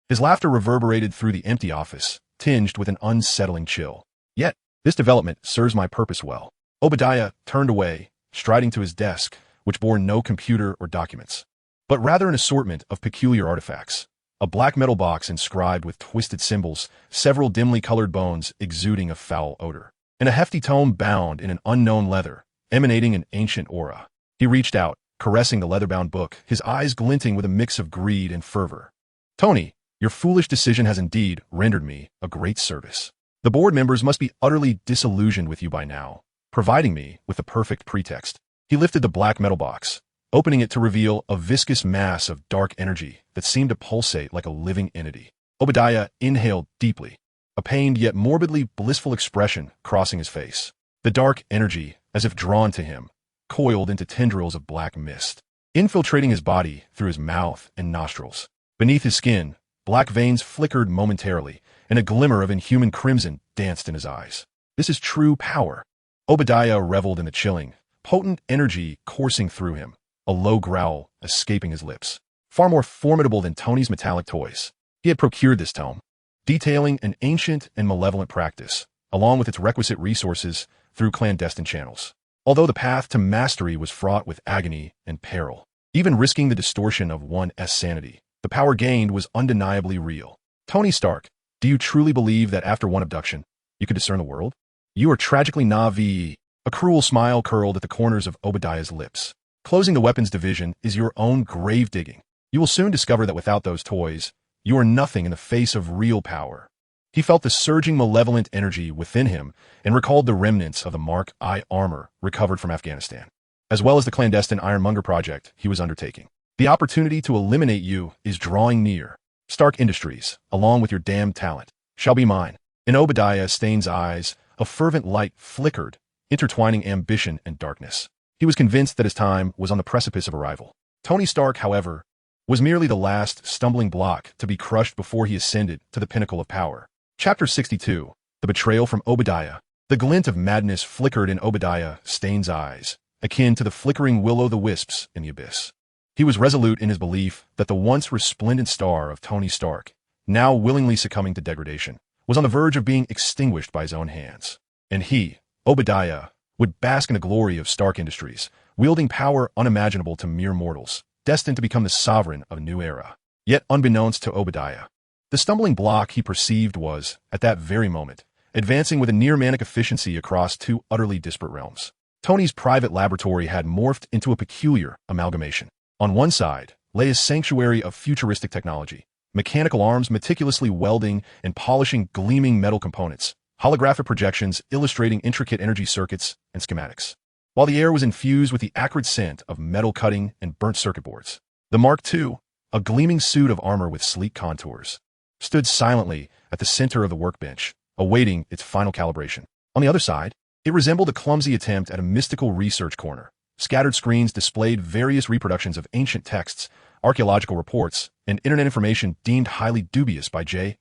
His laughter reverberated through the empty office, tinged with an unsettling chill. Yet, this development serves my purpose well. Obadiah turned away, striding to his desk, which bore no computer or documents, but rather an assortment of peculiar artifacts. A black metal box inscribed with twisted symbols, several dimly colored bones exuding a foul odor, and a hefty tome bound in an unknown leather, emanating an ancient aura. He reached out, caressing the leather-bound book, his eyes glinting with a mix of greed and fervor. Tony, your foolish decision has indeed rendered me a great service. The board members must be utterly disillusioned with you by now, providing me with the perfect pretext. He lifted the black metal box, opening it to reveal a viscous mass of dark energy that seemed to pulsate like a living entity. Obadiah inhaled deeply, a pained yet morbidly blissful expression crossing his face. The dark energy, as if drawn to him, coiled into tendrils of black mist, infiltrating his body through his mouth and nostrils. Beneath his skin, black veins flickered momentarily, and a glimmer of inhuman crimson danced in his eyes. This is true power. Obadiah reveled in the chilling, potent energy coursing through him, a low growl escaping his lips. Far more formidable than Tony's metallic toys. He had procured this tome, detailing an ancient and malevolent practice, along with its requisite resources through clandestine channels. Although the path to mastery was fraught with agony and peril, even risking the distortion of one's sanity, the power gained was undeniably real. Tony Stark, do you truly believe that after one abduction, you could discern the world? You are tragically naive. A cruel smile curled at the corners of Obadiah's lips. Closing the weapons division is your own grave digging. You will soon discover that without those toys, you are nothing in the face of real power. He felt the surging malevolent energy within him and recalled the remnants of the Mark I armor recovered from Afghanistan, as well as the clandestine Ironmonger project he was undertaking. The opportunity to eliminate you is drawing near. Stark Industries, along with your damned talent, shall be mine. In Obadiah Stane's eyes, a fervent light flickered, intertwining ambition and darkness. He was convinced that his time was on the precipice of arrival. Tony Stark, however, was merely the last stumbling block to be crushed before he ascended to the pinnacle of power. Chapter 62, The Betrayal from Obadiah. The glint of madness flickered in Obadiah Stane's eyes, akin to the flickering will-o'-the-wisps in the abyss. He was resolute in his belief that the once resplendent star of Tony Stark, now willingly succumbing to degradation, was on the verge of being extinguished by his own hands. And he, Obadiah, would bask in the glory of Stark Industries, wielding power unimaginable to mere mortals, destined to become the sovereign of a new era. Yet unbeknownst to Obadiah, the stumbling block he perceived was, at that very moment, advancing with a near-manic efficiency across two utterly disparate realms. Tony's private laboratory had morphed into a peculiar amalgamation. On one side lay a sanctuary of futuristic technology, mechanical arms meticulously welding and polishing gleaming metal components, holographic projections illustrating intricate energy circuits and schematics, while the air was infused with the acrid scent of metal cutting and burnt circuit boards. The Mark II, a gleaming suit of armor with sleek contours, stood silently at the center of the workbench, awaiting its final calibration. On the other side, it resembled a clumsy attempt at a mystical research corner. Scattered screens displayed various reproductions of ancient texts, archaeological reports, and internet information deemed highly dubious by J.A.R.V.I.S.,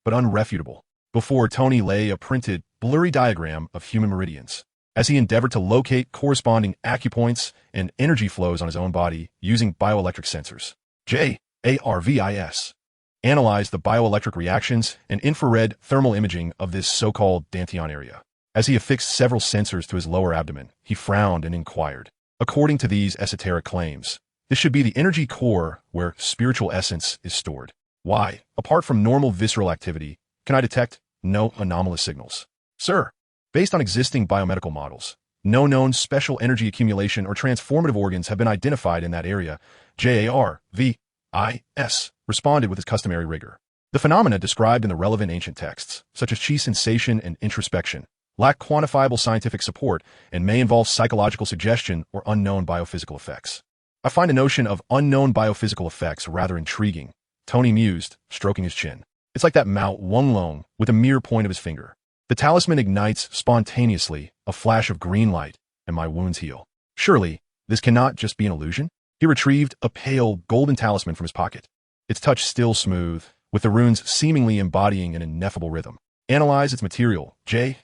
but unrefutable. Before Tony lay a printed, blurry diagram of human meridians. As he endeavored to locate corresponding acupoints and energy flows on his own body using bioelectric sensors. J.A.R.V.I.S. analyzed the bioelectric reactions and infrared thermal imaging of this so-called Danteon area. As he affixed several sensors to his lower abdomen, he frowned and inquired. According to these esoteric claims, this should be the energy core where spiritual essence is stored. Why, apart from normal visceral activity, can I detect no anomalous signals? Sir, based on existing biomedical models, no known special energy accumulation or transformative organs have been identified in that area. J.A.R.V.I.S. responded with his customary rigor. The phenomena described in the relevant ancient texts, such as chi sensation and introspection, lack quantifiable scientific support and may involve psychological suggestion or unknown biophysical effects. I find the notion of unknown biophysical effects rather intriguing, Tony mused, stroking his chin. It's like that Mao Wunglong with a mere point of his finger. The talisman ignites spontaneously, a flash of green light, and my wounds heal. Surely, this cannot just be an illusion? He retrieved a pale, golden talisman from his pocket. Its touch still smooth, with the runes seemingly embodying an ineffable rhythm. Analyze its material. J.R.V.I.S.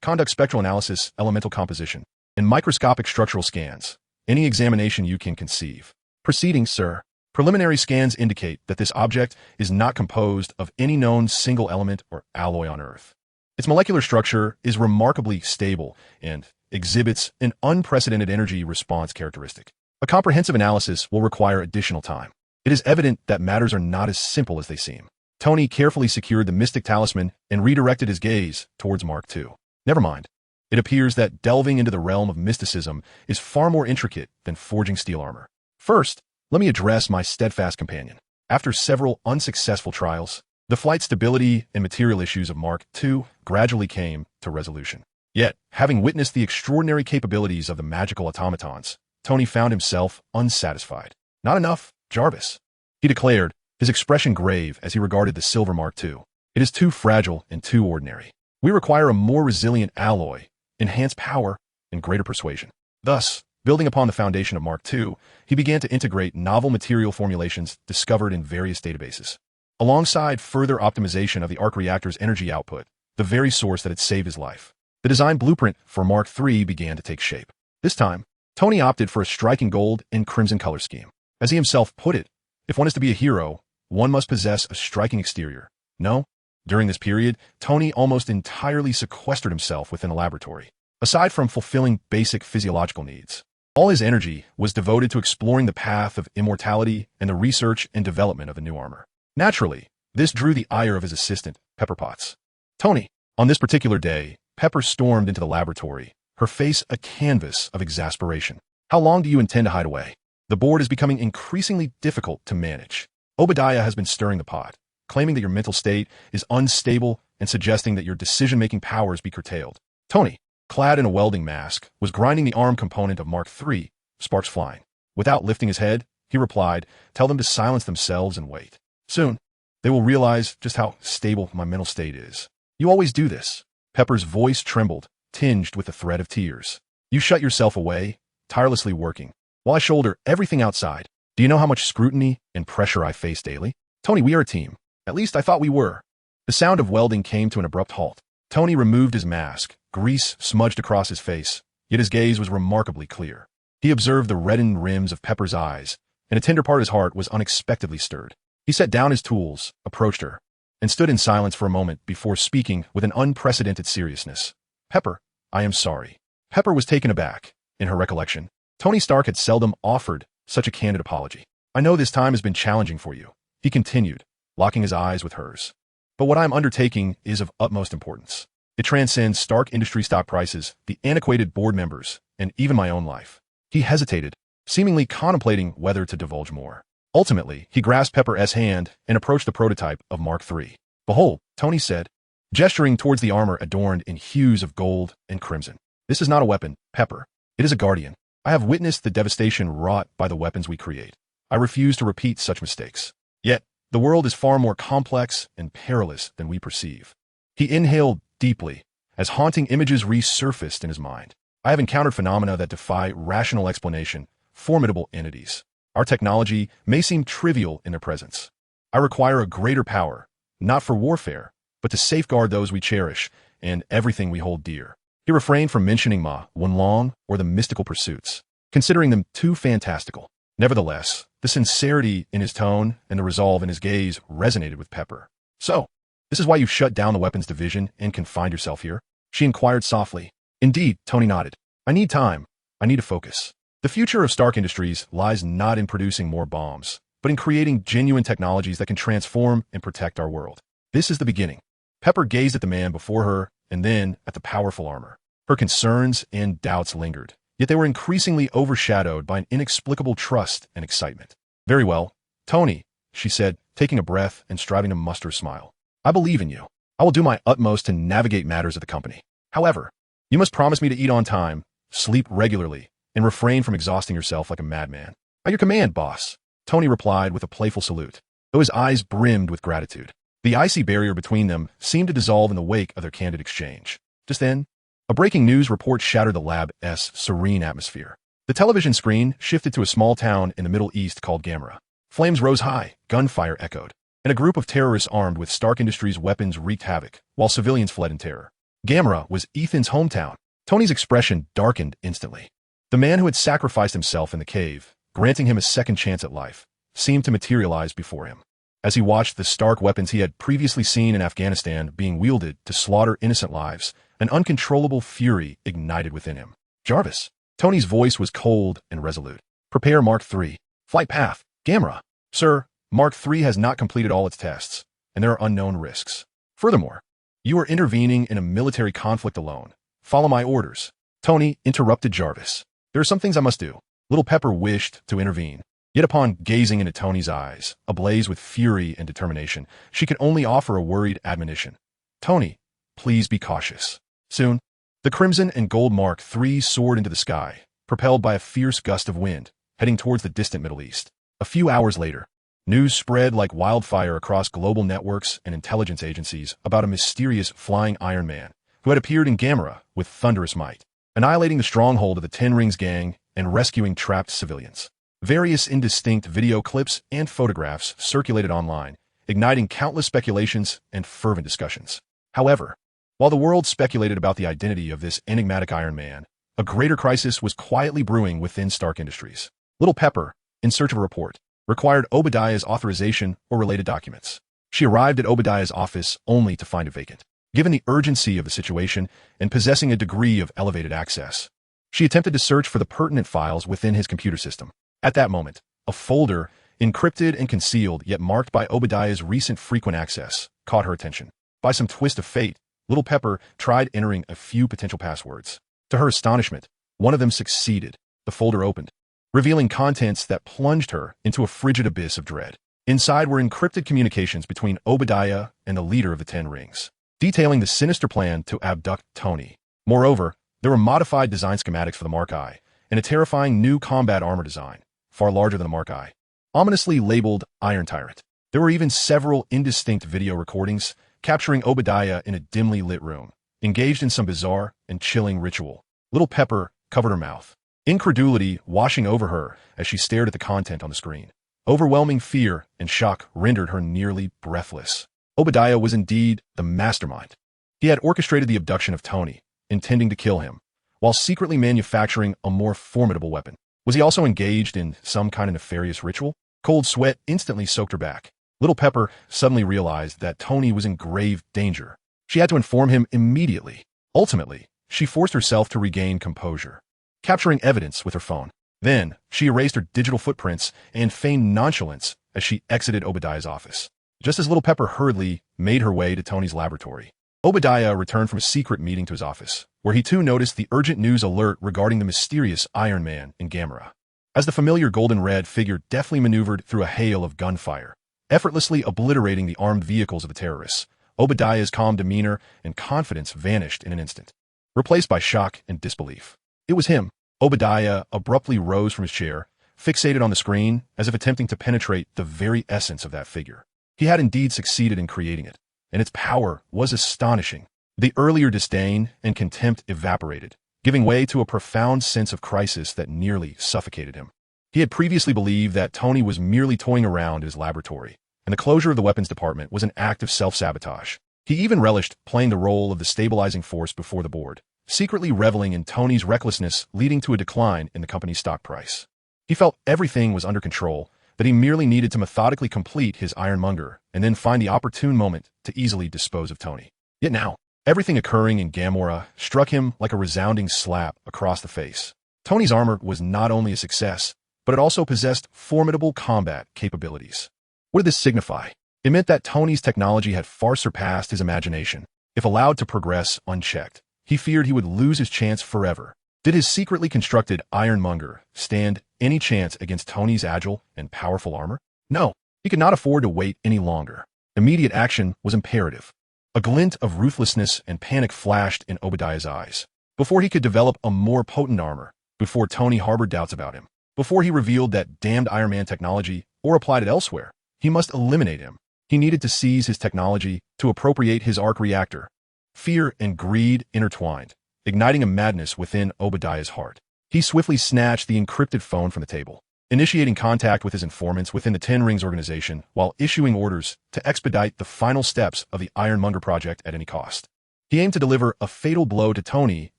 Conduct spectral analysis, elemental composition, and microscopic structural scans. Any examination you can conceive. Proceeding, sir. Preliminary scans indicate that this object is not composed of any known single element or alloy on Earth. Its molecular structure is remarkably stable and exhibits an unprecedented energy response characteristic. A comprehensive analysis will require additional time. It is evident that matters are not as simple as they seem. Tony carefully secured the mystic talisman and redirected his gaze towards Mark II. Never mind. It appears that delving into the realm of mysticism is far more intricate than forging steel armor. First, let me address my steadfast companion. After several unsuccessful trials, the flight stability and material issues of Mark II gradually came to resolution. Yet, having witnessed the extraordinary capabilities of the magical automatons, Tony found himself unsatisfied. Not enough, Jarvis, he declared, his expression grave as he regarded the silver Mark II. It is too fragile and too ordinary. We require a more resilient alloy, enhanced power, and greater persuasion. Thus, building upon the foundation of Mark II, he began to integrate novel material formulations discovered in various databases. Alongside further optimization of the arc reactor's energy output, the very source that had saved his life. The design blueprint for Mark III began to take shape. This time, Tony opted for a striking gold and crimson color scheme. As he himself put it, if one is to be a hero, one must possess a striking exterior. No? During this period, Tony almost entirely sequestered himself within a laboratory. Aside from fulfilling basic physiological needs, all his energy was devoted to exploring the path of immortality and the research and development of a new armor. Naturally, this drew the ire of his assistant, Pepper Potts. Tony. On this particular day, Pepper stormed into the laboratory, her face a canvas of exasperation. How long do you intend to hide away? The board is becoming increasingly difficult to manage. Obadiah has been stirring the pot, claiming that your mental state is unstable and suggesting that your decision-making powers be curtailed. Tony, clad in a welding mask, was grinding the arm component of Mark III, sparks flying. Without lifting his head, he replied, "Tell them to silence themselves and wait. Soon, they will realize just how stable my mental state is. You always do this." Pepper's voice trembled, tinged with the threat of tears. "You shut yourself away, tirelessly working, while I shoulder everything outside. Do you know how much scrutiny and pressure I face daily? Tony, we are a team. At least I thought we were." The sound of welding came to an abrupt halt. Tony removed his mask, grease smudged across his face, yet his gaze was remarkably clear. He observed the reddened rims of Pepper's eyes, and a tender part of his heart was unexpectedly stirred. He set down his tools, approached her, and stood in silence for a moment before speaking with an unprecedented seriousness. "Pepper, I am sorry." Pepper was taken aback. In her recollection, Tony Stark had seldom offered such a candid apology. "I know this time has been challenging for you," he continued, locking his eyes with hers. "But what I am undertaking is of utmost importance. It transcends Stark Industries stock prices, the antiquated board members, and even my own life." He hesitated, seemingly contemplating whether to divulge more. Ultimately, he grasped Pepper's hand and approached the prototype of Mark III. "Behold," Tony said, gesturing towards the armor adorned in hues of gold and crimson. "This is not a weapon, Pepper. It is a guardian. I have witnessed the devastation wrought by the weapons we create. I refuse to repeat such mistakes. Yet, the world is far more complex and perilous than we perceive." He inhaled deeply, as haunting images resurfaced in his mind. "I have encountered phenomena that defy rational explanation, formidable entities. Our technology may seem trivial in their presence. I require a greater power, not for warfare, but to safeguard those we cherish and everything we hold dear." He refrained from mentioning Ma, Wenlong, or the mystical pursuits, considering them too fantastical. Nevertheless, the sincerity in his tone and the resolve in his gaze resonated with Pepper. "So, this is why you've shut down the weapons division and confined yourself here?" she inquired softly. "Indeed," Tony nodded. "I need time. I need to focus. The future of Stark Industries lies not in producing more bombs, but in creating genuine technologies that can transform and protect our world. This is the beginning." Pepper gazed at the man before her and then at the powerful armor. Her concerns and doubts lingered, yet they were increasingly overshadowed by an inexplicable trust and excitement. "Very well, Tony," she said, taking a breath and striving to muster a smile. "I believe in you. I will do my utmost to navigate matters of the company. However, you must promise me to eat on time, sleep regularly, and refrain from exhausting yourself like a madman." "At your command, boss," Tony replied with a playful salute, though his eyes brimmed with gratitude. The icy barrier between them seemed to dissolve in the wake of their candid exchange. Just then, a breaking news report shattered the lab's serene atmosphere. The television screen shifted to a small town in the Middle East called Gamera. Flames rose high, gunfire echoed, and a group of terrorists armed with Stark Industries weapons wreaked havoc, while civilians fled in terror. Gamera was Ethan's hometown. Tony's expression darkened instantly. The man who had sacrificed himself in the cave, granting him a second chance at life, seemed to materialize before him. As he watched the Stark weapons he had previously seen in Afghanistan being wielded to slaughter innocent lives, an uncontrollable fury ignited within him. "Jarvis." Tony's voice was cold and resolute. "Prepare Mark III. Flight path, Gamera." "Sir, Mark III has not completed all its tests, and there are unknown risks. Furthermore, you are intervening in a military conflict alone. Follow my orders." Tony interrupted Jarvis. "There are some things I must do." Little Pepper wished to intervene. Yet upon gazing into Tony's eyes, ablaze with fury and determination, she could only offer a worried admonition. "Tony, please be cautious." Soon, the crimson and gold Mark III soared into the sky, propelled by a fierce gust of wind, heading towards the distant Middle East. A few hours later, news spread like wildfire across global networks and intelligence agencies about a mysterious flying Iron Man who had appeared in Gamera with thunderous might, annihilating the stronghold of the Ten Rings gang and rescuing trapped civilians. Various indistinct video clips and photographs circulated online, igniting countless speculations and fervent discussions. However, While the world speculated about the identity of this enigmatic Iron Man, a greater crisis was quietly brewing within Stark Industries. Little Pepper, in search of a report, required Obadiah's authorization or related documents. She arrived at Obadiah's office only to find it vacant. Given the urgency of the situation and possessing a degree of elevated access, she attempted to search for the pertinent files within his computer system. At that moment, a folder, encrypted and concealed yet marked by Obadiah's recent frequent access, caught her attention. By some twist of fate, Little Pepper tried entering a few potential passwords. To her astonishment, one of them succeeded. The folder opened, revealing contents that plunged her into a frigid abyss of dread. Inside were encrypted communications between Obadiah and the leader of the Ten Rings, detailing the sinister plan to abduct Tony. Moreover, there were modified design schematics for the Mark I, and a terrifying new combat armor design, far larger than the Mark I, ominously labeled Iron Tyrant. There were even several indistinct video recordings capturing Obadiah in a dimly lit room, engaged in some bizarre and chilling ritual. Little Pepper covered her mouth, incredulity washing over her as she stared at the content on the screen. Overwhelming fear and shock rendered her nearly breathless. Obadiah was indeed the mastermind. He had orchestrated the abduction of Tony, intending to kill him, while secretly manufacturing a more formidable weapon. Was he also engaged in some kind of nefarious ritual? Cold sweat instantly soaked her back. Little Pepper suddenly realized that Tony was in grave danger. She had to inform him immediately. Ultimately, she forced herself to regain composure, capturing evidence with her phone. Then, she erased her digital footprints and feigned nonchalance as she exited Obadiah's office. Just as Little Pepper hurriedly made her way to Tony's laboratory, Obadiah returned from a secret meeting to his office, where he too noticed the urgent news alert regarding the mysterious Iron Man in Gamera. As the familiar golden-red figure deftly maneuvered through a hail of gunfire, effortlessly obliterating the armed vehicles of the terrorists, Obadiah's calm demeanor and confidence vanished in an instant, replaced by shock and disbelief. It was him. Obadiah abruptly rose from his chair, fixated on the screen, as if attempting to penetrate the very essence of that figure. He had indeed succeeded in creating it, and its power was astonishing. The earlier disdain and contempt evaporated, giving way to a profound sense of crisis that nearly suffocated him. He had previously believed that Tony was merely toying around in his laboratory, and the closure of the weapons department was an act of self-sabotage. He even relished playing the role of the stabilizing force before the board, secretly reveling in Tony's recklessness leading to a decline in the company's stock price. He felt everything was under control, that he merely needed to methodically complete his ironmonger and then find the opportune moment to easily dispose of Tony. Yet now, everything occurring in Gamora struck him like a resounding slap across the face. Tony's armor was not only a success, but it also possessed formidable combat capabilities. What did this signify? It meant that Tony's technology had far surpassed his imagination. If allowed to progress unchecked, he feared he would lose his chance forever. Did his secretly constructed ironmonger stand any chance against Tony's agile and powerful armor? No, he could not afford to wait any longer. Immediate action was imperative. A glint of ruthlessness and panic flashed in Obadiah's eyes. Before he could develop a more potent armor, before Tony harbored doubts about him, before he revealed that damned Iron Man technology or applied it elsewhere, he must eliminate him. He needed to seize his technology to appropriate his arc reactor. Fear and greed intertwined, igniting a madness within Obadiah's heart. He swiftly snatched the encrypted phone from the table, initiating contact with his informants within the Ten Rings organization while issuing orders to expedite the final steps of the Ironmonger project at any cost. He aimed to deliver a fatal blow to Tony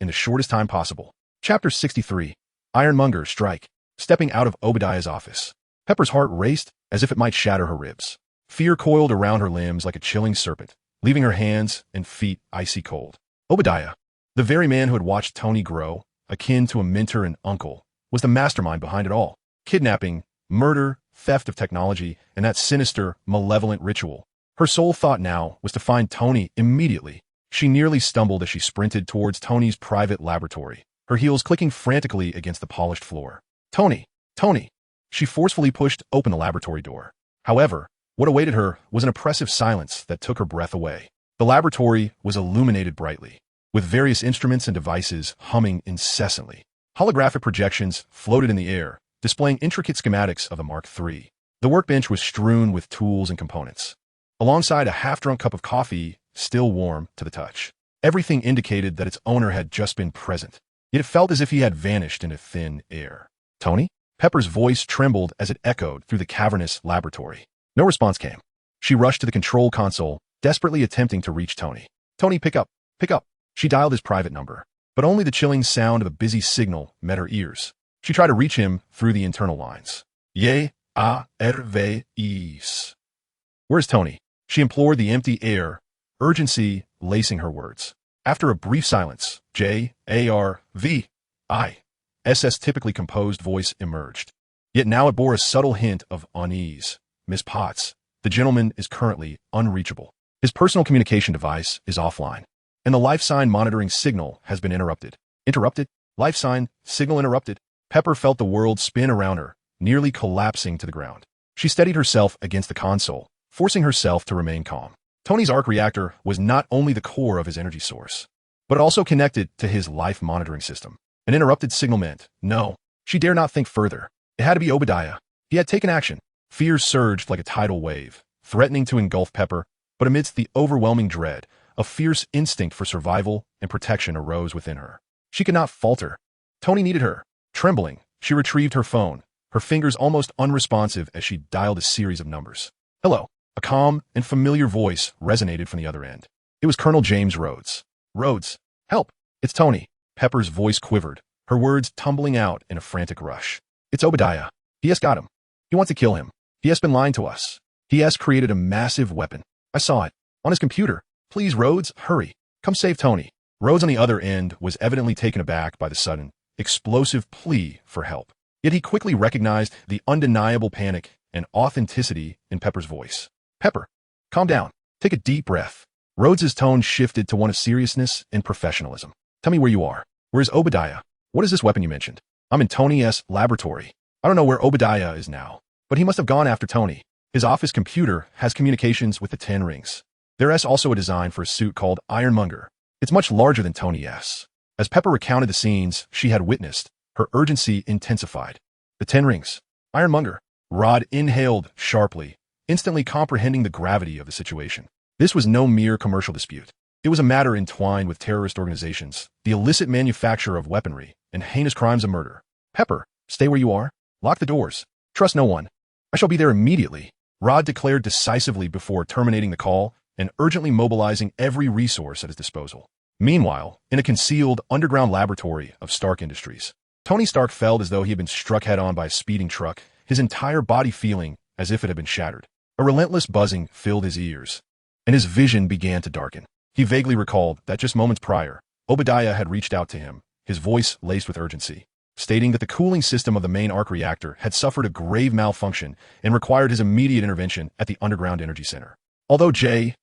in the shortest time possible. Chapter 63. Ironmonger Strike. Stepping out of Obadiah's office, Pepper's heart raced as if it might shatter her ribs. Fear coiled around her limbs like a chilling serpent, leaving her hands and feet icy cold. Obadiah, the very man who had watched Tony grow, akin to a mentor and uncle, was the mastermind behind it all. Kidnapping, murder, theft of technology, and that sinister, malevolent ritual. Her sole thought now was to find Tony immediately. She nearly stumbled as she sprinted towards Tony's private laboratory, her heels clicking frantically against the polished floor. Tony! Tony! She forcefully pushed open the laboratory door. However, what awaited her was an oppressive silence that took her breath away. The laboratory was illuminated brightly, with various instruments and devices humming incessantly. Holographic projections floated in the air, displaying intricate schematics of the Mark III. The workbench was strewn with tools and components, alongside a half-drunk cup of coffee, still warm to the touch. Everything indicated that its owner had just been present, yet it felt as if he had vanished into thin air. Tony? Pepper's voice trembled as it echoed through the cavernous laboratory. No response came. She rushed to the control console, desperately attempting to reach Tony. Tony, pick up. Pick up. She dialed his private number, but only the chilling sound of a busy signal met her ears. She tried to reach him through the internal lines. Arves. Where's Tony? She implored the empty air, urgency lacing her words. After a brief silence, Jarvis' typically composed voice emerged. Yet now it bore a subtle hint of unease. Miss Potts, the gentleman is currently unreachable. His personal communication device is offline, and the life sign monitoring signal has been interrupted. Interrupted? Life sign, signal interrupted. Pepper felt the world spin around her, nearly collapsing to the ground. She steadied herself against the console, forcing herself to remain calm. Tony's arc reactor was not only the core of his energy source, but also connected to his life monitoring system. An interrupted signal meant, no, she dare not think further. It had to be Obadiah. He had taken action. Fear surged like a tidal wave, threatening to engulf Pepper, but amidst the overwhelming dread, a fierce instinct for survival and protection arose within her. She could not falter. Tony needed her. Trembling, she retrieved her phone, her fingers almost unresponsive as she dialed a series of numbers. Hello. A calm and familiar voice resonated from the other end. It was Colonel James Rhodes. Rhodes, help. It's Tony. Pepper's voice quivered, her words tumbling out in a frantic rush. It's Obadiah. He has got him. He wants to kill him. He has been lying to us. He has created a massive weapon. I saw it. On his computer. Please, Rhodes, hurry. Come save Tony. Rhodes on the other end was evidently taken aback by the sudden, explosive plea for help. Yet he quickly recognized the undeniable panic and authenticity in Pepper's voice. Pepper, calm down. Take a deep breath. Rhodes's tone shifted to one of seriousness and professionalism. Tell me where you are. Where's Obadiah? What is this weapon you mentioned? I'm in Tony's laboratory. I don't know where Obadiah is now, but he must have gone after Tony. His office computer has communications with the 10 rings. There is also a design for a suit called Ironmonger. It's much larger than Tony's. As Pepper recounted the scenes she had witnessed, her urgency intensified. The 10 rings. Ironmonger. Rod inhaled sharply, instantly comprehending the gravity of the situation. This was no mere commercial dispute. It was a matter entwined with terrorist organizations, the illicit manufacture of weaponry, and heinous crimes of murder. Pepper, stay where you are. Lock the doors. Trust no one. I shall be there immediately, Rod declared decisively before terminating the call and urgently mobilizing every resource at his disposal. Meanwhile, in a concealed underground laboratory of Stark Industries, Tony Stark felt as though he had been struck head-on by a speeding truck, his entire body feeling as if it had been shattered. A relentless buzzing filled his ears, and his vision began to darken. He vaguely recalled that just moments prior, Obadiah had reached out to him, his voice laced with urgency, stating that the cooling system of the main arc reactor had suffered a grave malfunction and required his immediate intervention at the underground energy center. Although Jarvis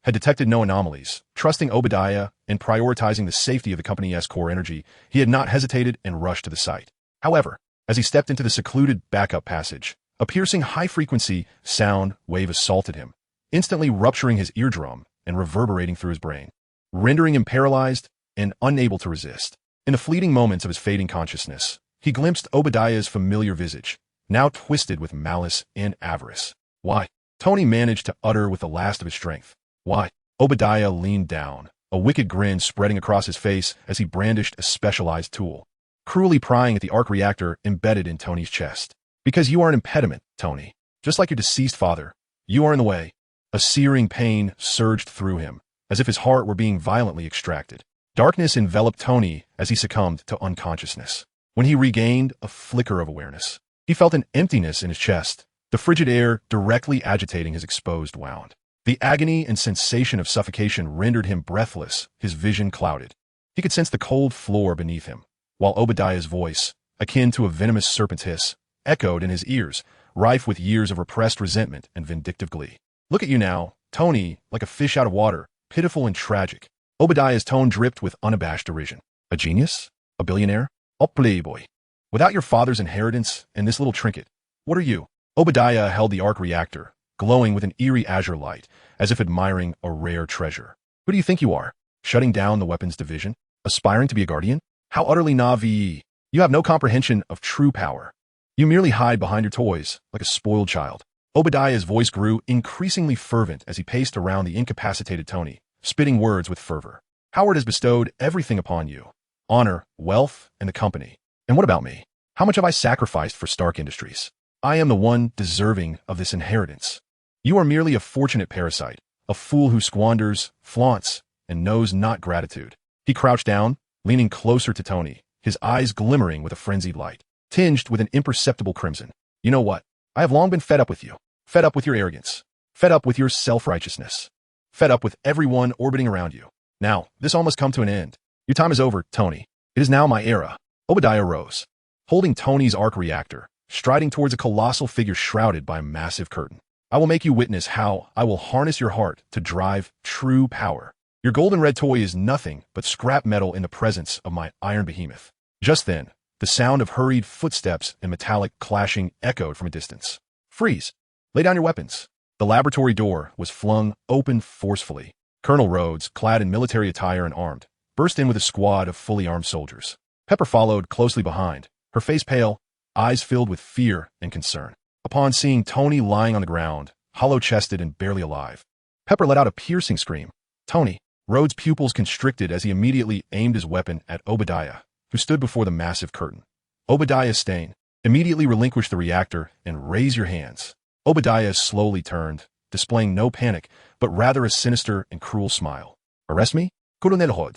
had detected no anomalies, trusting Obadiah and prioritizing the safety of the company's core energy, he had not hesitated and rushed to the site. However, as he stepped into the secluded backup passage, a piercing high-frequency sound wave assaulted him, instantly rupturing his eardrum and reverberating through his brain, rendering him paralyzed and unable to resist. In the fleeting moments of his fading consciousness, he glimpsed Obadiah's familiar visage, now twisted with malice and avarice. Why? Tony managed to utter with the last of his strength. Why? Obadiah leaned down, a wicked grin spreading across his face as he brandished a specialized tool, cruelly prying at the arc reactor embedded in Tony's chest. Because you are an impediment, Tony. Just like your deceased father, you are in the way. A searing pain surged through him, as if his heart were being violently extracted. Darkness enveloped Tony as he succumbed to unconsciousness. When he regained a flicker of awareness, he felt an emptiness in his chest, the frigid air directly agitating his exposed wound. The agony and sensation of suffocation rendered him breathless, his vision clouded. He could sense the cold floor beneath him, while Obadiah's voice, akin to a venomous serpent's hiss, echoed in his ears, rife with years of repressed resentment and vindictive glee. Look at you now, Tony, like a fish out of water, pitiful and tragic. Obadiah's tone dripped with unabashed derision. A genius? A billionaire? A playboy. Without your father's inheritance and this little trinket, what are you? Obadiah held the arc reactor, glowing with an eerie azure light, as if admiring a rare treasure. Who do you think you are? Shutting down the weapons division? Aspiring to be a guardian? How utterly naive. You have no comprehension of true power. You merely hide behind your toys, like a spoiled child. Obadiah's voice grew increasingly fervent as he paced around the incapacitated Tony, spitting words with fervor. Howard has bestowed everything upon you. Honor, wealth, and the company. And what about me? How much have I sacrificed for Stark Industries? I am the one deserving of this inheritance. You are merely a fortunate parasite, a fool who squanders, flaunts, and knows not gratitude. He crouched down, leaning closer to Tony, his eyes glimmering with a frenzied light, tinged with an imperceptible crimson. You know what? I have long been fed up with you. Fed up with your arrogance. Fed up with your self-righteousness. Fed up with everyone orbiting around you. Now, this all must come to an end. Your time is over, Tony. It is now my era. Obadiah rose, holding Tony's arc reactor, striding towards a colossal figure shrouded by a massive curtain. I will make you witness how I will harness your heart to drive true power. Your golden red toy is nothing but scrap metal in the presence of my iron behemoth. Just then, the sound of hurried footsteps and metallic clashing echoed from a distance. Freeze! Lay down your weapons. The laboratory door was flung open forcefully. Colonel Rhodes, clad in military attire and armed, burst in with a squad of fully armed soldiers. Pepper followed closely behind, her face pale, eyes filled with fear and concern. Upon seeing Tony lying on the ground, hollow-chested and barely alive, Pepper let out a piercing scream. Tony! Rhodes' pupils constricted as he immediately aimed his weapon at Obadiah, who stood before the massive curtain. Obadiah Stain, immediately relinquish the reactor and raise your hands. Obadiah slowly turned, displaying no panic, but rather a sinister and cruel smile. Arrest me? Colonel,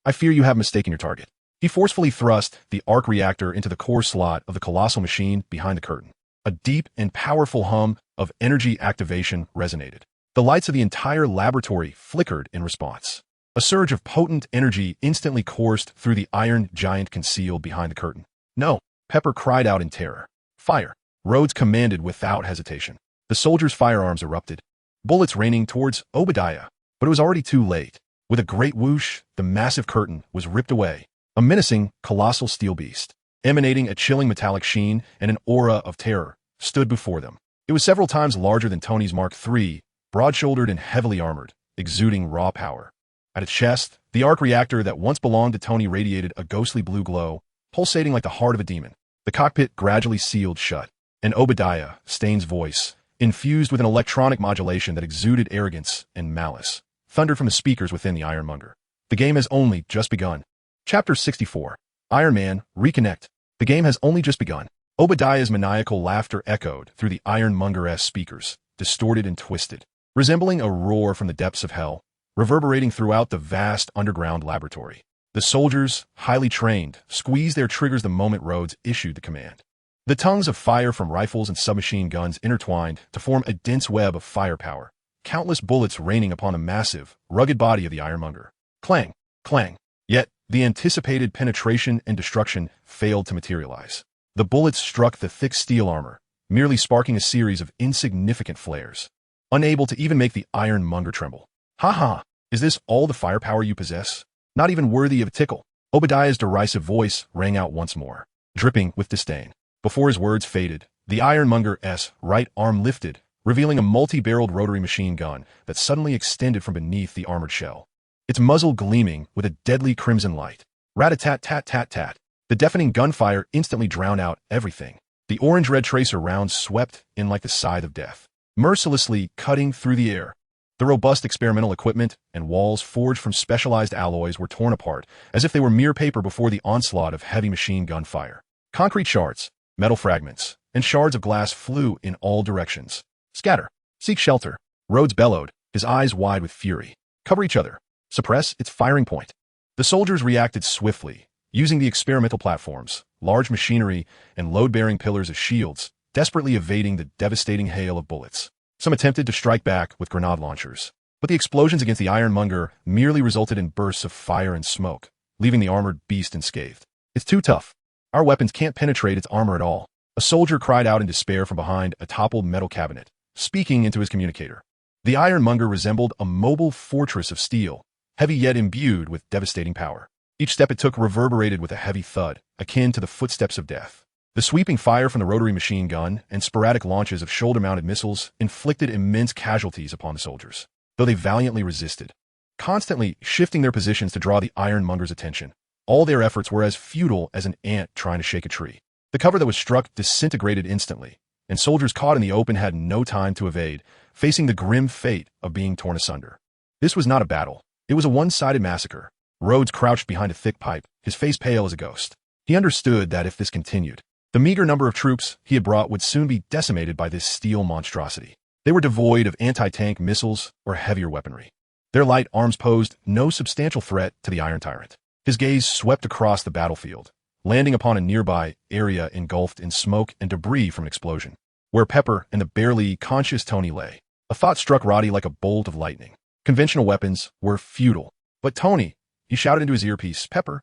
I fear you have mistaken your target. He forcefully thrust the arc reactor into the core slot of the colossal machine behind the curtain. A deep and powerful hum of energy activation resonated. The lights of the entire laboratory flickered in response. A surge of potent energy instantly coursed through the iron giant concealed behind the curtain. No! Pepper cried out in terror. Fire! Rhodes commanded without hesitation. The soldiers' firearms erupted, bullets raining towards Obadiah. But it was already too late. With a great whoosh, the massive curtain was ripped away. A menacing, colossal steel beast, emanating a chilling metallic sheen and an aura of terror, stood before them. It was several times larger than Tony's Mark III, broad-shouldered and heavily armored, exuding raw power. At its chest, the arc reactor that once belonged to Tony radiated a ghostly blue glow, pulsating like the heart of a demon. The cockpit gradually sealed shut, and Obadiah, Stain's voice, infused with an electronic modulation that exuded arrogance and malice, thundered from the speakers within the Ironmonger. The game has only just begun. Chapter 64. Iron Man, Reconnect. The game has only just begun. Obadiah's maniacal laughter echoed through the Ironmonger's speakers, distorted and twisted, resembling a roar from the depths of hell, reverberating throughout the vast underground laboratory. The soldiers, highly trained, squeezed their triggers the moment Rhodes issued the command. The tongues of fire from rifles and submachine guns intertwined to form a dense web of firepower, countless bullets raining upon the massive, rugged body of the Ironmonger. Clang! Clang! Yet, the anticipated penetration and destruction failed to materialize. The bullets struck the thick steel armor, merely sparking a series of insignificant flares, unable to even make the Ironmonger tremble. Ha ha! Is this all the firepower you possess? Not even worthy of a tickle. Obadiah's derisive voice rang out once more, dripping with disdain. Before his words faded, the Ironmonger's right arm lifted, revealing a multi-barreled rotary machine gun that suddenly extended from beneath the armored shell, its muzzle gleaming with a deadly crimson light. Rat-a-tat-tat-tat-tat. The deafening gunfire instantly drowned out everything. The orange-red tracer rounds swept in like the scythe of death, mercilessly cutting through the air. The robust experimental equipment and walls forged from specialized alloys were torn apart, as if they were mere paper before the onslaught of heavy machine gun fire. Concrete shards, metal fragments, and shards of glass flew in all directions. Scatter! Seek shelter! Rhodes bellowed, his eyes wide with fury. Cover each other! Suppress its firing point! The soldiers reacted swiftly, using the experimental platforms, large machinery, and load-bearing pillars as shields, desperately evading the devastating hail of bullets. Some attempted to strike back with grenade launchers, but the explosions against the Ironmonger merely resulted in bursts of fire and smoke, leaving the armored beast unscathed. It's too tough. Our weapons can't penetrate its armor at all. A soldier cried out in despair from behind a toppled metal cabinet, speaking into his communicator. The Ironmonger resembled a mobile fortress of steel, heavy yet imbued with devastating power. Each step it took reverberated with a heavy thud, akin to the footsteps of death. The sweeping fire from the rotary machine gun and sporadic launches of shoulder-mounted missiles inflicted immense casualties upon the soldiers, though they valiantly resisted, constantly shifting their positions to draw the Ironmonger's attention. All their efforts were as futile as an ant trying to shake a tree. The cover that was struck disintegrated instantly, and soldiers caught in the open had no time to evade, facing the grim fate of being torn asunder. This was not a battle. It was a one-sided massacre. Rhodes crouched behind a thick pipe, his face pale as a ghost. He understood that if this continued, the meager number of troops he had brought would soon be decimated by this steel monstrosity. They were devoid of anti-tank missiles or heavier weaponry. Their light arms posed no substantial threat to the Iron Tyrant. His gaze swept across the battlefield, landing upon a nearby area engulfed in smoke and debris from an explosion, where Pepper and the barely conscious Tony lay. A thought struck Roddy like a bolt of lightning. Conventional weapons were futile. But Tony, he shouted into his earpiece, Pepper,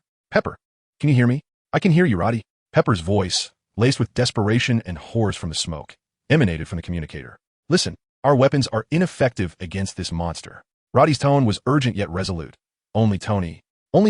can you hear me? I can hear you, Roddy. Pepper's voice, laced with desperation and horror from the smoke, emanated from the communicator. Listen, our weapons are ineffective against this monster. Roddy's tone was urgent yet resolute. Only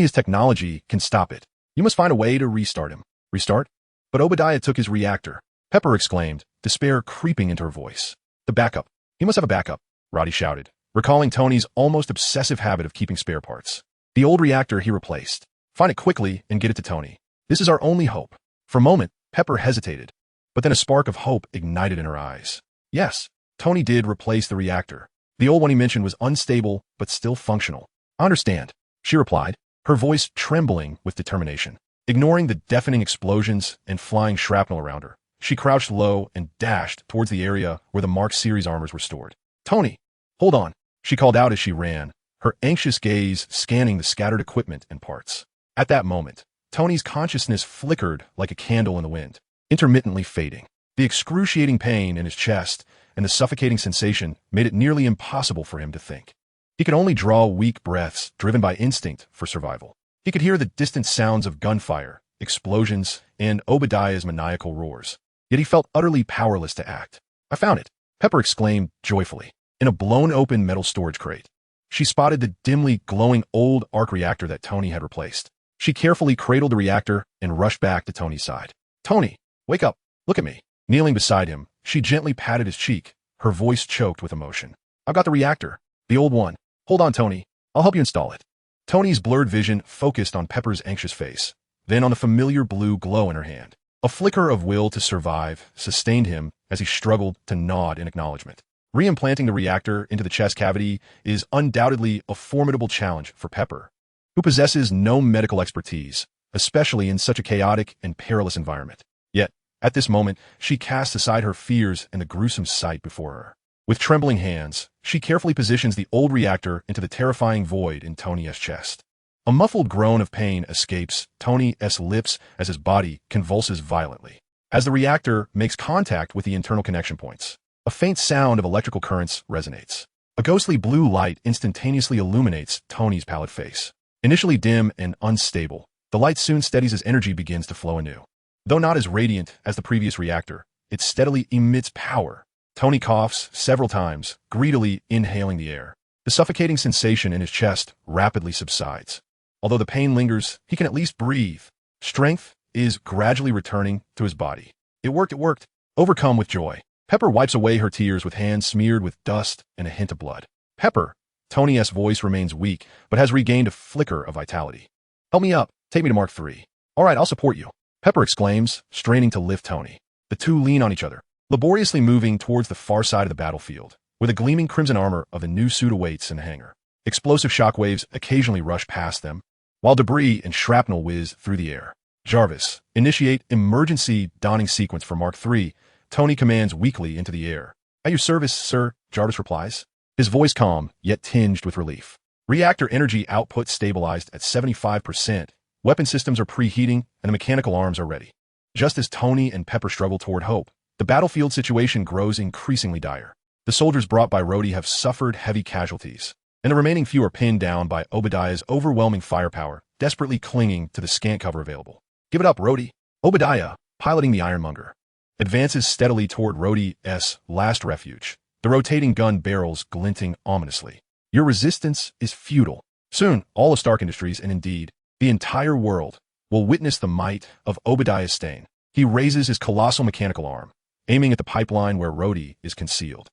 his technology can stop it. You must find a way to restart him. Restart? But Obadiah took his reactor. Pepper exclaimed, despair creeping into her voice. The backup. He must have a backup, Roddy shouted, recalling Tony's almost obsessive habit of keeping spare parts. The old reactor he replaced. Find it quickly and get it to Tony. This is our only hope. For a moment, Pepper hesitated, but then a spark of hope ignited in her eyes. Yes, Tony did replace the reactor. The old one he mentioned was unstable, but still functional. I understand, she replied, her voice trembling with determination. Ignoring the deafening explosions and flying shrapnel around her, she crouched low and dashed towards the area where the Mark series armors were stored. Tony, hold on, she called out as she ran, her anxious gaze scanning the scattered equipment and parts. At that moment, Tony's consciousness flickered like a candle in the wind, intermittently fading. The excruciating pain in his chest and the suffocating sensation made it nearly impossible for him to think. He could only draw weak breaths driven by instinct for survival. He could hear the distant sounds of gunfire, explosions, and Obadiah's maniacal roars. Yet he felt utterly powerless to act. I found it, Pepper exclaimed joyfully, in a blown-open metal storage crate. She spotted the dimly glowing old arc reactor that Tony had replaced. She carefully cradled the reactor and rushed back to Tony's side. Tony, wake up, look at me. Kneeling beside him, she gently patted his cheek, her voice choked with emotion. I've got the reactor, the old one. Hold on, Tony. I'll help you install it. Tony's blurred vision focused on Pepper's anxious face, then on the familiar blue glow in her hand. A flicker of will to survive sustained him as he struggled to nod in acknowledgement. Reimplanting the reactor into the chest cavity is undoubtedly a formidable challenge for Pepper, who possesses no medical expertise, especially in such a chaotic and perilous environment. Yet, at this moment, she cast aside her fears and the gruesome sight before her. With trembling hands, she carefully positions the old reactor into the terrifying void in Tony's chest. A muffled groan of pain escapes Tony's lips as his body convulses violently. As the reactor makes contact with the internal connection points, a faint sound of electrical currents resonates. A ghostly blue light instantaneously illuminates Tony's pallid face. Initially dim and unstable, the light soon steadies as energy begins to flow anew. Though not as radiant as the previous reactor, it steadily emits power. Tony coughs several times, greedily inhaling the air. The suffocating sensation in his chest rapidly subsides. Although the pain lingers, he can at least breathe. Strength is gradually returning to his body. It worked. Overcome with joy, Pepper wipes away her tears with hands smeared with dust and a hint of blood. Pepper, Tony's voice remains weak, but has regained a flicker of vitality. Help me up. Take me to Mark III. All right, I'll support you, Pepper exclaims, straining to lift Tony. The two lean on each other, laboriously moving towards the far side of the battlefield, where the gleaming crimson armor of the new suit awaits in the hangar. Explosive shockwaves occasionally rush past them, while debris and shrapnel whiz through the air. Jarvis, initiate emergency donning sequence for Mark III, Tony commands weakly into the air. At your service, sir, Jarvis replies, his voice calm, yet tinged with relief. Reactor energy output stabilized at 75%. Weapon systems are preheating, and the mechanical arms are ready. Just as Tony and Pepper struggle toward hope, the battlefield situation grows increasingly dire. The soldiers brought by Rhodey have suffered heavy casualties, and the remaining few are pinned down by Obadiah's overwhelming firepower, desperately clinging to the scant cover available. Give it up, Rhodey. Obadiah, piloting the Ironmonger, advances steadily toward Rhodey's last refuge, the rotating gun barrels glinting ominously. Your resistance is futile. Soon, all of Stark Industries, and indeed, the entire world, will witness the might of Obadiah Stane. He raises his colossal mechanical arm, aiming at the pipeline where Rhodey is concealed.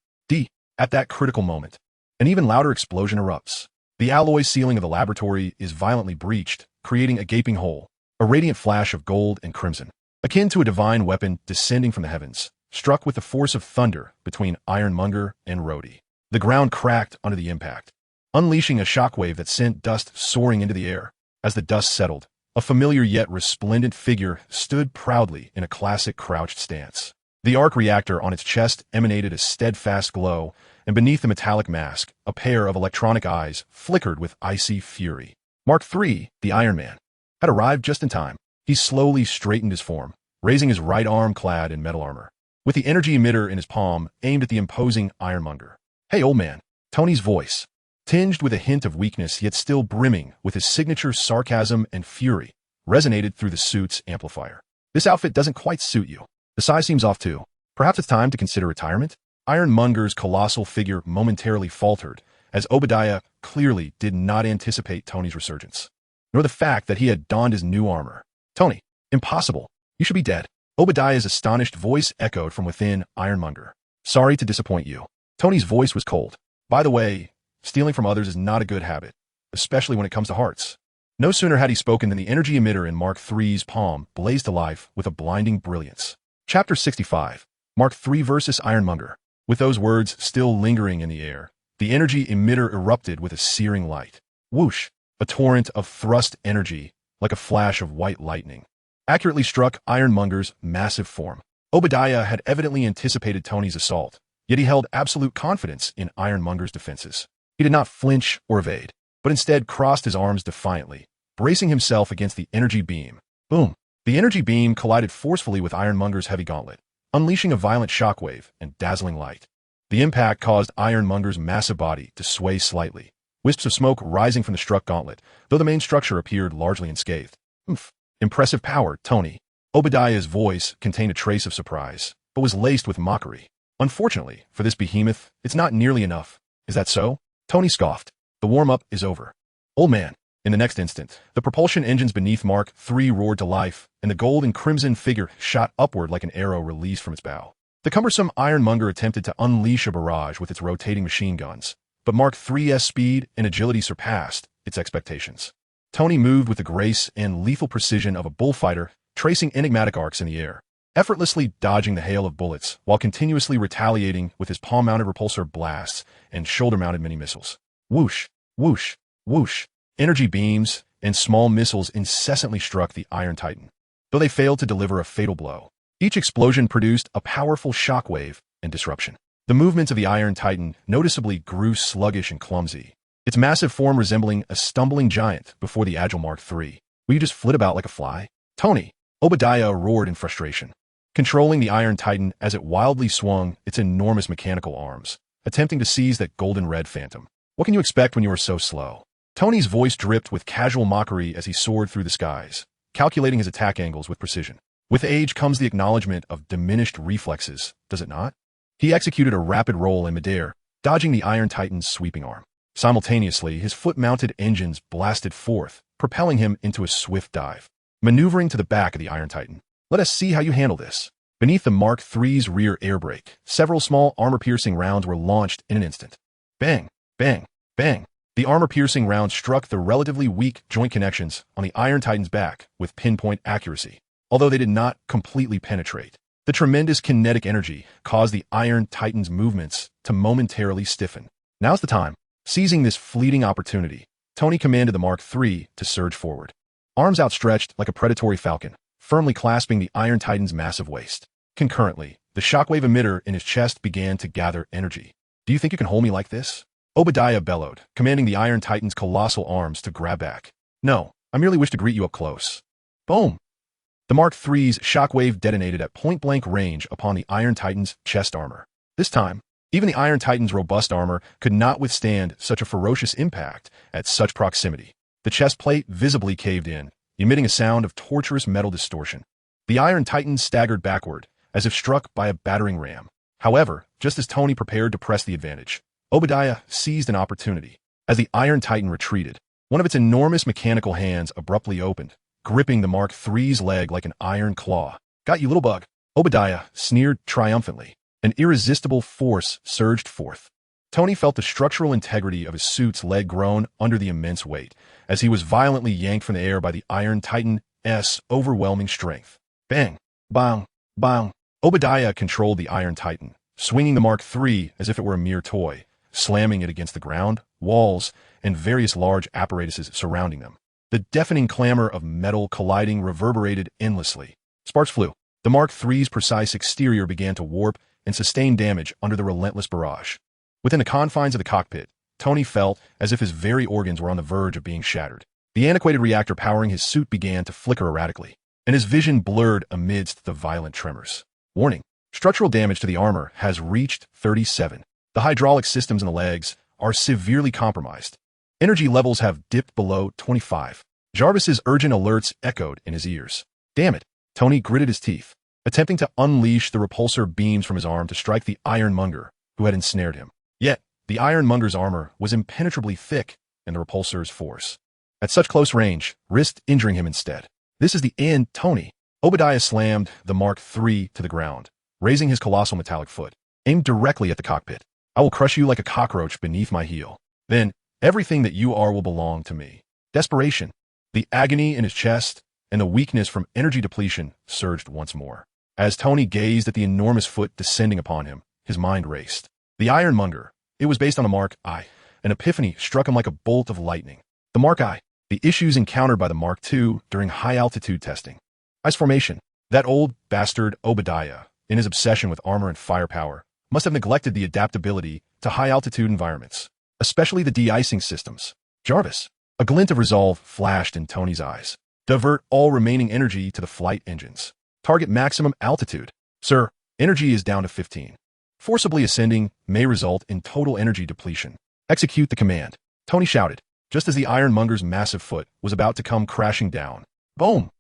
At that critical moment, an even louder explosion erupts. The alloy ceiling of the laboratory is violently breached, creating a gaping hole, a radiant flash of gold and crimson, akin to a divine weapon descending from the heavens, struck with the force of thunder between Ironmonger and Rhodey. The ground cracked under the impact, unleashing a shockwave that sent dust soaring into the air. As the dust settled, a familiar yet resplendent figure stood proudly in a classic crouched stance. The arc reactor on its chest emanated a steadfast glow, and beneath the metallic mask, a pair of electronic eyes flickered with icy fury. Mark III, the Iron Man, had arrived just in time. He slowly straightened his form, raising his right arm clad in metal armor, with the energy emitter in his palm aimed at the imposing Ironmonger. "Hey, old man." Tony's voice, tinged with a hint of weakness yet still brimming with his signature sarcasm and fury, resonated through the suit's amplifier. "This outfit doesn't quite suit you. The size seems off too. Perhaps it's time to consider retirement?" Ironmonger's colossal figure momentarily faltered, as Obadiah clearly did not anticipate Tony's resurgence, nor the fact that he had donned his new armor. "Tony, impossible. You should be dead." Obadiah's astonished voice echoed from within Ironmonger. "Sorry to disappoint you." Tony's voice was cold. "By the way, stealing from others is not a good habit, especially when it comes to hearts." No sooner had he spoken than the energy emitter in Mark III's palm blazed to life with a blinding brilliance. Chapter 65. Mark III vs. Ironmonger. With those words still lingering in the air, the energy emitter erupted with a searing light. Whoosh! A torrent of thrust energy, like a flash of white lightning, accurately struck Ironmonger's massive form. Obadiah had evidently anticipated Tony's assault, yet he held absolute confidence in Ironmonger's defenses. He did not flinch or evade, but instead crossed his arms defiantly, bracing himself against the energy beam. Boom! The energy beam collided forcefully with Ironmonger's heavy gauntlet, unleashing a violent shockwave and dazzling light. The impact caused Ironmonger's massive body to sway slightly, wisps of smoke rising from the struck gauntlet, though the main structure appeared largely unscathed. "Oomph. Impressive power, Tony." Obadiah's voice contained a trace of surprise, but was laced with mockery. "Unfortunately, for this behemoth, it's not nearly enough. Is that so?" Tony scoffed. "The warm-up is over. Old man." In the next instant, the propulsion engines beneath Mark III roared to life, and the gold and crimson figure shot upward like an arrow released from its bow. The cumbersome Ironmonger attempted to unleash a barrage with its rotating machine guns, but Mark III's speed and agility surpassed its expectations. Tony moved with the grace and lethal precision of a bullfighter, tracing enigmatic arcs in the air, effortlessly dodging the hail of bullets while continuously retaliating with his palm-mounted repulsor blasts and shoulder-mounted mini-missiles. Whoosh, whoosh, whoosh. Energy beams and small missiles incessantly struck the Iron Titan, though they failed to deliver a fatal blow. Each explosion produced a powerful shockwave and disruption. The movements of the Iron Titan noticeably grew sluggish and clumsy, its massive form resembling a stumbling giant before the agile Mark III. "Will you just flit about like a fly?" "Tony!" Obadiah roared in frustration, controlling the Iron Titan as it wildly swung its enormous mechanical arms, attempting to seize that golden-red phantom. "What can you expect when you are so slow?" Tony's voice dripped with casual mockery as he soared through the skies, calculating his attack angles with precision. "With age comes the acknowledgement of diminished reflexes, does it not?" He executed a rapid roll in midair, dodging the Iron Titan's sweeping arm. Simultaneously, his foot-mounted engines blasted forth, propelling him into a swift dive. Maneuvering to the back of the Iron Titan. "Let us see how you handle this." Beneath the Mark III's rear air brake, several small armor-piercing rounds were launched in an instant. Bang, bang, bang. The armor-piercing round struck the relatively weak joint connections on the Iron Titan's back with pinpoint accuracy, although they did not completely penetrate. The tremendous kinetic energy caused the Iron Titan's movements to momentarily stiffen. "Now's the time." Seizing this fleeting opportunity, Tony commanded the Mark III to surge forward, arms outstretched like a predatory falcon, firmly clasping the Iron Titan's massive waist. Concurrently, the shockwave emitter in his chest began to gather energy. "Do you think you can hold me like this?" Obadiah bellowed, commanding the Iron Titan's colossal arms to grab back. "No, I merely wish to greet you up close." Boom! The Mark III's shockwave detonated at point-blank range upon the Iron Titan's chest armor. This time, even the Iron Titan's robust armor could not withstand such a ferocious impact at such proximity. The chest plate visibly caved in, emitting a sound of torturous metal distortion. The Iron Titan staggered backward, as if struck by a battering ram. However, just as Tony prepared to press the advantage, Obadiah seized an opportunity. As the Iron Titan retreated, one of its enormous mechanical hands abruptly opened, gripping the Mark III's leg like an iron claw. "Got you, little bug." Obadiah sneered triumphantly. An irresistible force surged forth. Tony felt the structural integrity of his suit's leg groan under the immense weight, as he was violently yanked from the air by the Iron Titan's overwhelming strength. Bang! Bang! Bang! Obadiah controlled the Iron Titan, swinging the Mark III as if it were a mere toy, slamming it against the ground, walls, and various large apparatuses surrounding them. The deafening clamor of metal colliding reverberated endlessly. Sparks flew, The Mark III's precise exterior began to warp and sustain damage under the relentless barrage. Within the confines of the cockpit, Tony felt as if his very organs were on the verge of being shattered. The antiquated reactor powering his suit began to flicker erratically, and his vision blurred amidst the violent tremors. Warning: structural damage to the armor has reached 37. The hydraulic systems in the legs are severely compromised. Energy levels have dipped below 25. Jarvis's urgent alerts echoed in his ears. Damn it! Tony gritted his teeth, attempting to unleash the repulsor beams from his arm to strike the Ironmonger, who had ensnared him. Yet, the Ironmonger's armor was impenetrably thick, and the repulsor's force, at such close range, risked injuring him instead. This is the end, Tony. Obadiah slammed the Mark III to the ground, raising his colossal metallic foot, aimed directly at the cockpit. I will crush you like a cockroach beneath my heel. Then, everything that you are will belong to me. Desperation, the agony in his chest, and the weakness from energy depletion surged once more. As Tony gazed at the enormous foot descending upon him, his mind raced. The Ironmonger, it was based on the Mark I. An epiphany struck him like a bolt of lightning. The Mark I, the issues encountered by the Mark II during high-altitude testing. Ice formation. That old bastard Obadiah, in his obsession with armor and firepower, must have neglected the adaptability to high-altitude environments, especially the de-icing systems. Jarvis. A glint of resolve flashed in Tony's eyes. Divert all remaining energy to the flight engines. Target maximum altitude. Sir, energy is down to 15. Forcibly ascending may result in total energy depletion. Execute the command. Tony shouted, just as the Ironmonger's massive foot was about to come crashing down. Boom!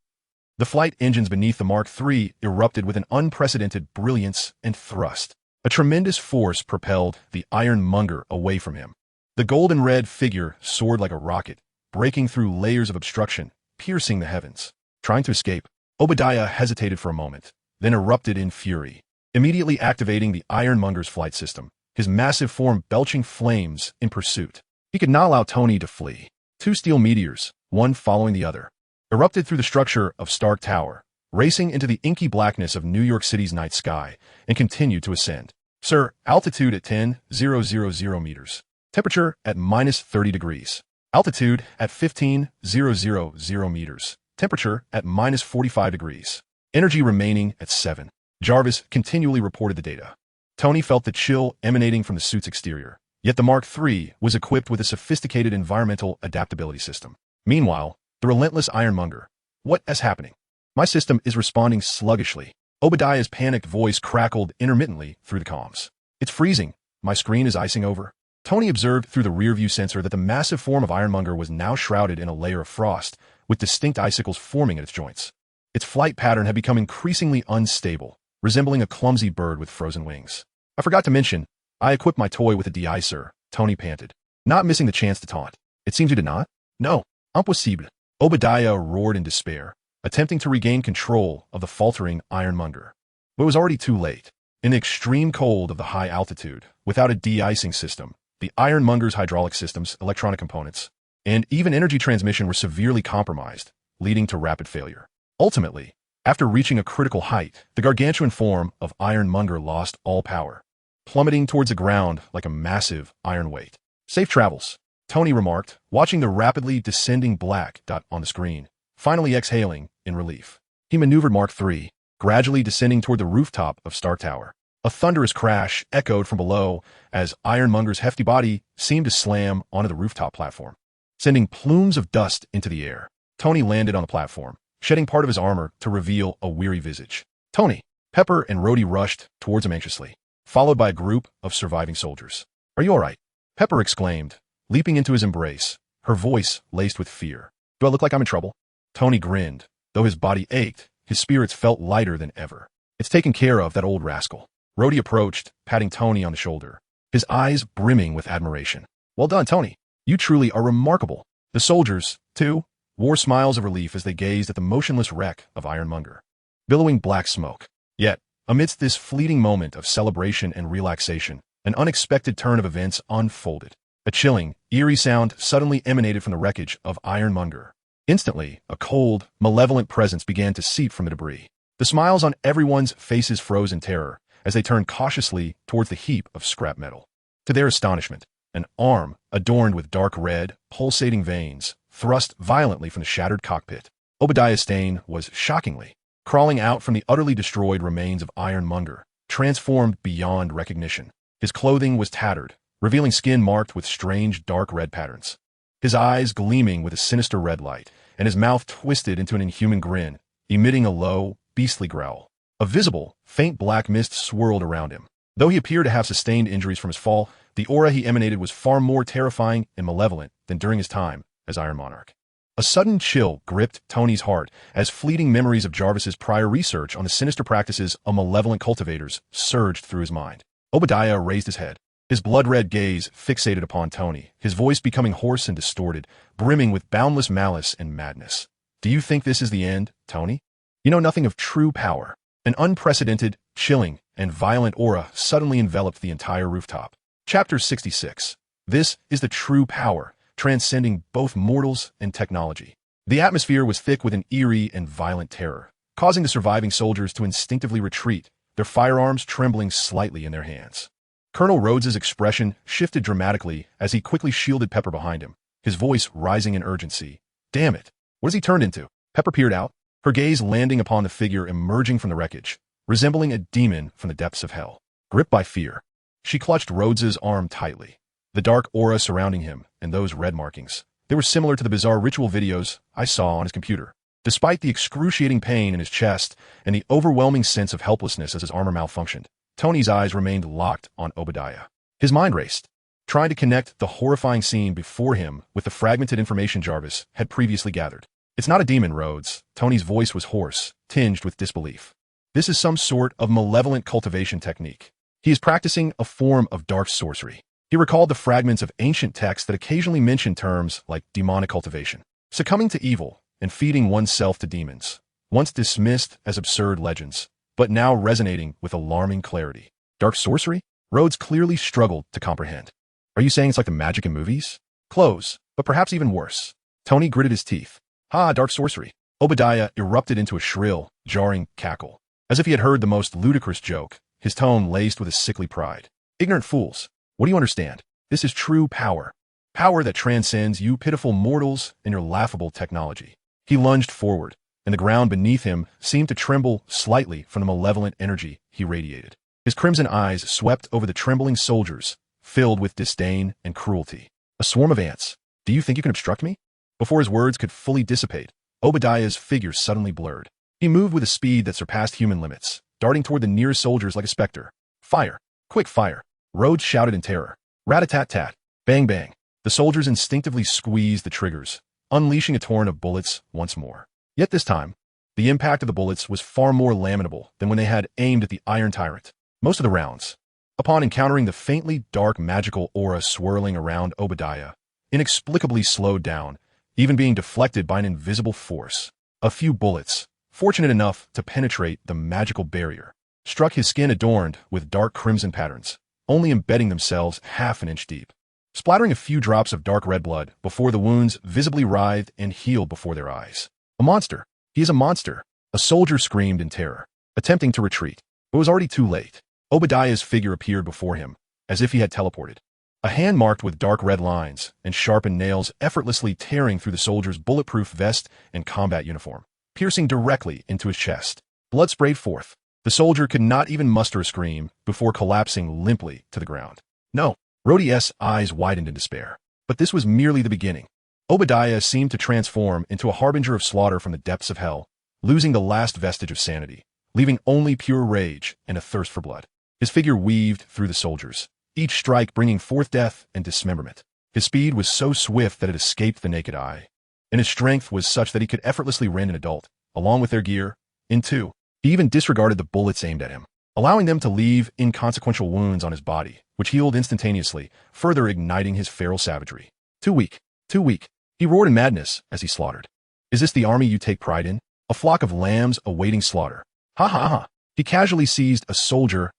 The flight engines beneath the Mark III erupted with an unprecedented brilliance and thrust. A tremendous force propelled the Ironmonger away from him. The golden red figure soared like a rocket, breaking through layers of obstruction, piercing the heavens. Trying to escape, Obadiah hesitated for a moment, then erupted in fury, immediately activating the Ironmonger's flight system, his massive form belching flames in pursuit. He could not allow Tony to flee. Two steel meteors, one following the other, erupted through the structure of Stark Tower, racing into the inky blackness of New York City's night sky, and continued to ascend. Sir, altitude at 10,000 meters. Temperature at minus 30 degrees. Altitude at 15,000 meters. Temperature at minus 45 degrees. Energy remaining at 7. Jarvis continually reported the data. Tony felt the chill emanating from the suit's exterior. Yet the Mark III was equipped with a sophisticated environmental adaptability system. Meanwhile, the relentless Ironmonger. What is happening? My system is responding sluggishly. Obadiah's panicked voice crackled intermittently through the comms. It's freezing. My screen is icing over. Tony observed through the rear-view sensor that the massive form of Ironmonger was now shrouded in a layer of frost, with distinct icicles forming at its joints. Its flight pattern had become increasingly unstable, resembling a clumsy bird with frozen wings. I forgot to mention, I equipped my toy with a de-icer, Tony panted, not missing the chance to taunt. It seems you did not? No. Impossible. Obadiah roared in despair, attempting to regain control of the faltering Ironmonger. But it was already too late. In the extreme cold of the high altitude, without a de-icing system, the Ironmonger's hydraulic systems, electronic components, and even energy transmission were severely compromised, leading to rapid failure. Ultimately, after reaching a critical height, the gargantuan form of Ironmonger lost all power, plummeting towards the ground like a massive iron weight. Safe travels, Tony remarked, watching the rapidly descending black dot on the screen, finally exhaling in relief. He maneuvered Mark III, gradually descending toward the rooftop of Stark Tower. A thunderous crash echoed from below as Ironmonger's hefty body seemed to slam onto the rooftop platform, sending plumes of dust into the air. Tony landed on the platform, shedding part of his armor to reveal a weary visage. Tony, Pepper and Rhodey rushed towards him anxiously, followed by a group of surviving soldiers. Are you all right? Pepper exclaimed, leaping into his embrace, her voice laced with fear. Do I look like I'm in trouble? Tony grinned. Though his body ached, his spirits felt lighter than ever. It's taken care of, that old rascal. Rhodey approached, patting Tony on the shoulder, his eyes brimming with admiration. Well done, Tony. You truly are remarkable. The soldiers, too, wore smiles of relief as they gazed at the motionless wreck of Ironmonger, billowing black smoke. Yet, amidst this fleeting moment of celebration and relaxation, an unexpected turn of events unfolded. A chilling, eerie sound suddenly emanated from the wreckage of Ironmonger. Instantly, a cold, malevolent presence began to seep from the debris. The smiles on everyone's faces froze in terror as they turned cautiously towards the heap of scrap metal. To their astonishment, an arm, adorned with dark red, pulsating veins, thrust violently from the shattered cockpit. Obadiah Stane was shockingly crawling out from the utterly destroyed remains of Ironmonger, transformed beyond recognition. His clothing was tattered, revealing skin marked with strange dark red patterns. His eyes gleaming with a sinister red light, and his mouth twisted into an inhuman grin, emitting a low, beastly growl. A visible, faint black mist swirled around him. Though he appeared to have sustained injuries from his fall, the aura he emanated was far more terrifying and malevolent than during his time as Iron Monarch. A sudden chill gripped Tony's heart as fleeting memories of Jarvis's prior research on the sinister practices of malevolent cultivators surged through his mind. Obadiah raised his head, his blood-red gaze fixated upon Tony, his voice becoming hoarse and distorted, brimming with boundless malice and madness. Do you think this is the end, Tony? You know nothing of true power. An unprecedented, chilling, and violent aura suddenly enveloped the entire rooftop. Chapter 66. This is the true power, transcending both mortals and technology. The atmosphere was thick with an eerie and violent terror, causing the surviving soldiers to instinctively retreat, their firearms trembling slightly in their hands. Colonel Rhodes's expression shifted dramatically as he quickly shielded Pepper behind him, his voice rising in urgency. Damn it! What has he turned into? Pepper peered out, her gaze landing upon the figure emerging from the wreckage, resembling a demon from the depths of hell. Gripped by fear, she clutched Rhodes's arm tightly. The dark aura surrounding him and those red markings, they were similar to the bizarre ritual videos I saw on his computer. Despite the excruciating pain in his chest and the overwhelming sense of helplessness as his armor malfunctioned, Tony's eyes remained locked on Obadiah. His mind raced, trying to connect the horrifying scene before him with the fragmented information Jarvis had previously gathered. It's not a demon, Rhodes. Tony's voice was hoarse, tinged with disbelief. This is some sort of malevolent cultivation technique. He is practicing a form of dark sorcery. He recalled the fragments of ancient texts that occasionally mentioned terms like demonic cultivation. Succumbing to evil and feeding oneself to demons, once dismissed as absurd legends, but now resonating with alarming clarity. Dark sorcery? Rhodes clearly struggled to comprehend. Are you saying it's like the magic in movies? Close, but perhaps even worse. Tony gritted his teeth. Dark sorcery. Obadiah erupted into a shrill, jarring cackle. As if he had heard the most ludicrous joke, his tone laced with a sickly pride. Ignorant fools. What do you understand? This is true power. Power that transcends you pitiful mortals and your laughable technology. He lunged forward, and the ground beneath him seemed to tremble slightly from the malevolent energy he radiated. His crimson eyes swept over the trembling soldiers, filled with disdain and cruelty. A swarm of ants. Do you think you can obstruct me? Before his words could fully dissipate, Obadiah's figure suddenly blurred. He moved with a speed that surpassed human limits, darting toward the nearest soldiers like a specter. Fire! Quick fire! Rhodes shouted in terror. Rat-a-tat-tat. Bang bang. The soldiers instinctively squeezed the triggers, unleashing a torrent of bullets once more. Yet this time, the impact of the bullets was far more lamentable than when they had aimed at the Iron Tyrant. Most of the rounds, upon encountering the faintly dark magical aura swirling around Obadiah, inexplicably slowed down, even being deflected by an invisible force. A few bullets, fortunate enough to penetrate the magical barrier, struck his skin adorned with dark crimson patterns, only embedding themselves half an inch deep, splattering a few drops of dark red blood before the wounds visibly writhed and healed before their eyes. A monster! He is a monster! A soldier screamed in terror, attempting to retreat, but was already too late. Obadiah's figure appeared before him, as if he had teleported. A hand marked with dark red lines and sharpened nails effortlessly tearing through the soldier's bulletproof vest and combat uniform, piercing directly into his chest. Blood sprayed forth. The soldier could not even muster a scream before collapsing limply to the ground. No, Rhodes's eyes widened in despair. But this was merely the beginning. Obadiah seemed to transform into a harbinger of slaughter from the depths of hell, losing the last vestige of sanity, leaving only pure rage and a thirst for blood. His figure weaved through the soldiers, each strike bringing forth death and dismemberment. His speed was so swift that it escaped the naked eye, and his strength was such that he could effortlessly rend an adult, along with their gear, in two. He even disregarded the bullets aimed at him, allowing them to leave inconsequential wounds on his body, which healed instantaneously, further igniting his feral savagery. Too weak, too weak. He roared in madness as he slaughtered. Is this the army you take pride in? A flock of lambs awaiting slaughter. Ha ha ha. He casually seized a soldier's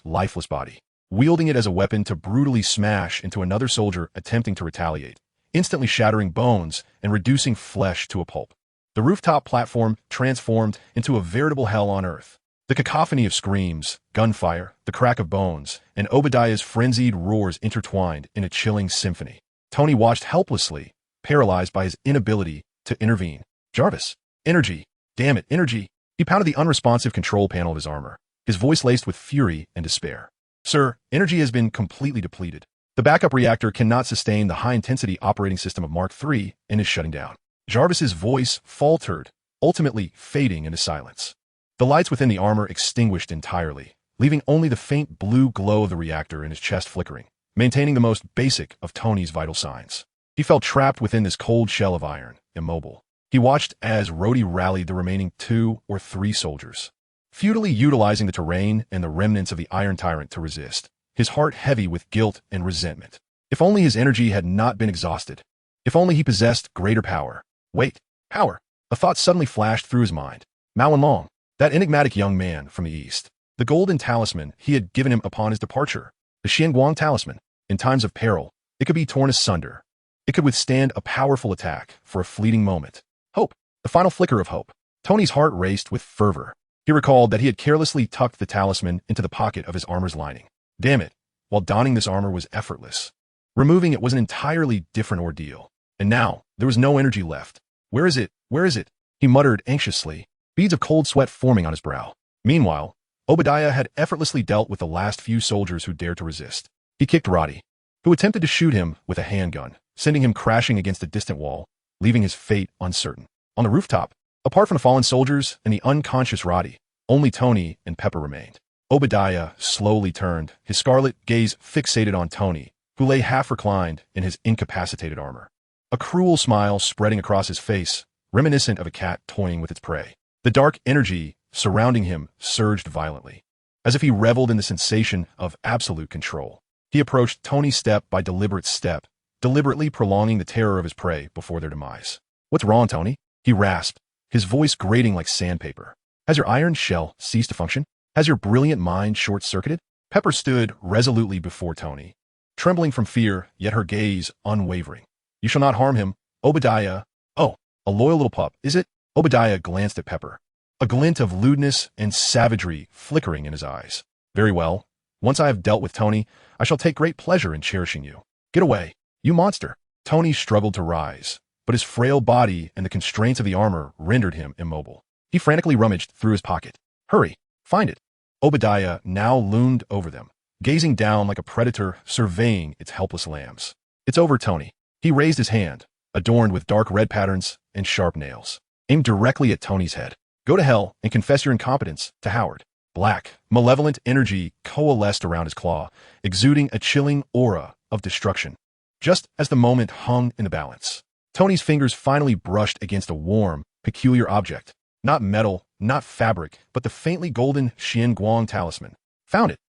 lifeless body, wielding it as a weapon to brutally smash into another soldier attempting to retaliate, instantly shattering bones and reducing flesh to a pulp. The rooftop platform transformed into a veritable hell on earth. The cacophony of screams, gunfire, the crack of bones, and Obadiah's frenzied roars intertwined in a chilling symphony. Tony watched helplessly, paralyzed by his inability to intervene. Jarvis! Energy! Damn it, energy! He pounded the unresponsive control panel of his armor, his voice laced with fury and despair. Sir, energy has been completely depleted. The backup reactor cannot sustain the high-intensity operating system of Mark III and is shutting down. Jarvis's voice faltered, ultimately fading into silence. The lights within the armor extinguished entirely, leaving only the faint blue glow of the reactor in his chest flickering, maintaining the most basic of Tony's vital signs. He felt trapped within this cold shell of iron, immobile. He watched as Rhodey rallied the remaining 2 or 3 soldiers, futilely utilizing the terrain and the remnants of the Iron Tyrant to resist, his heart heavy with guilt and resentment. If only his energy had not been exhausted. If only he possessed greater power. Wait, power. A thought suddenly flashed through his mind. Mao Long, that enigmatic young man from the east. The golden talisman he had given him upon his departure. The Xianguang talisman. In times of peril, it could be torn asunder. It could withstand a powerful attack for a fleeting moment. Hope. The final flicker of hope. Tony's heart raced with fervor. He recalled that he had carelessly tucked the talisman into the pocket of his armor's lining. Damn it, while donning this armor was effortless. Removing it was an entirely different ordeal. And now, there was no energy left. Where is it? Where is it? He muttered anxiously, beads of cold sweat forming on his brow. Meanwhile, Obadiah had effortlessly dealt with the last few soldiers who dared to resist. He kicked Roddy, who attempted to shoot him with a handgun, sending him crashing against a distant wall, leaving his fate uncertain. On the rooftop, apart from the fallen soldiers and the unconscious Roddy, only Tony and Pepper remained. Obadiah slowly turned, his scarlet gaze fixated on Tony, who lay half reclined in his incapacitated armor. A cruel smile spreading across his face, reminiscent of a cat toying with its prey. The dark energy surrounding him surged violently, as if he reveled in the sensation of absolute control. He approached Tony step by deliberate step, deliberately prolonging the terror of his prey before their demise. What's wrong, Tony? He rasped, his voice grating like sandpaper. Has your iron shell ceased to function? Has your brilliant mind short-circuited? Pepper stood resolutely before Tony, trembling from fear, yet her gaze unwavering. You shall not harm him, Obadiah. Oh, a loyal little pup, is it? Obadiah glanced at Pepper, a glint of lewdness and savagery flickering in his eyes. Very well. Once I have dealt with Tony, I shall take great pleasure in cherishing you. Get away, you monster. Tony struggled to rise, but his frail body and the constraints of the armor rendered him immobile. He frantically rummaged through his pocket. Hurry, find it. Obadiah now loomed over them, gazing down like a predator surveying its helpless lambs. It's over, Tony. He raised his hand, adorned with dark red patterns and sharp nails, aimed directly at Tony's head. Go to hell and confess your incompetence to Howard. Black, malevolent energy coalesced around his claw, exuding a chilling aura of destruction. Just as the moment hung in the balance, Tony's fingers finally brushed against a warm, peculiar object. Not metal, not fabric, but the faintly golden Xianguang talisman. Found it.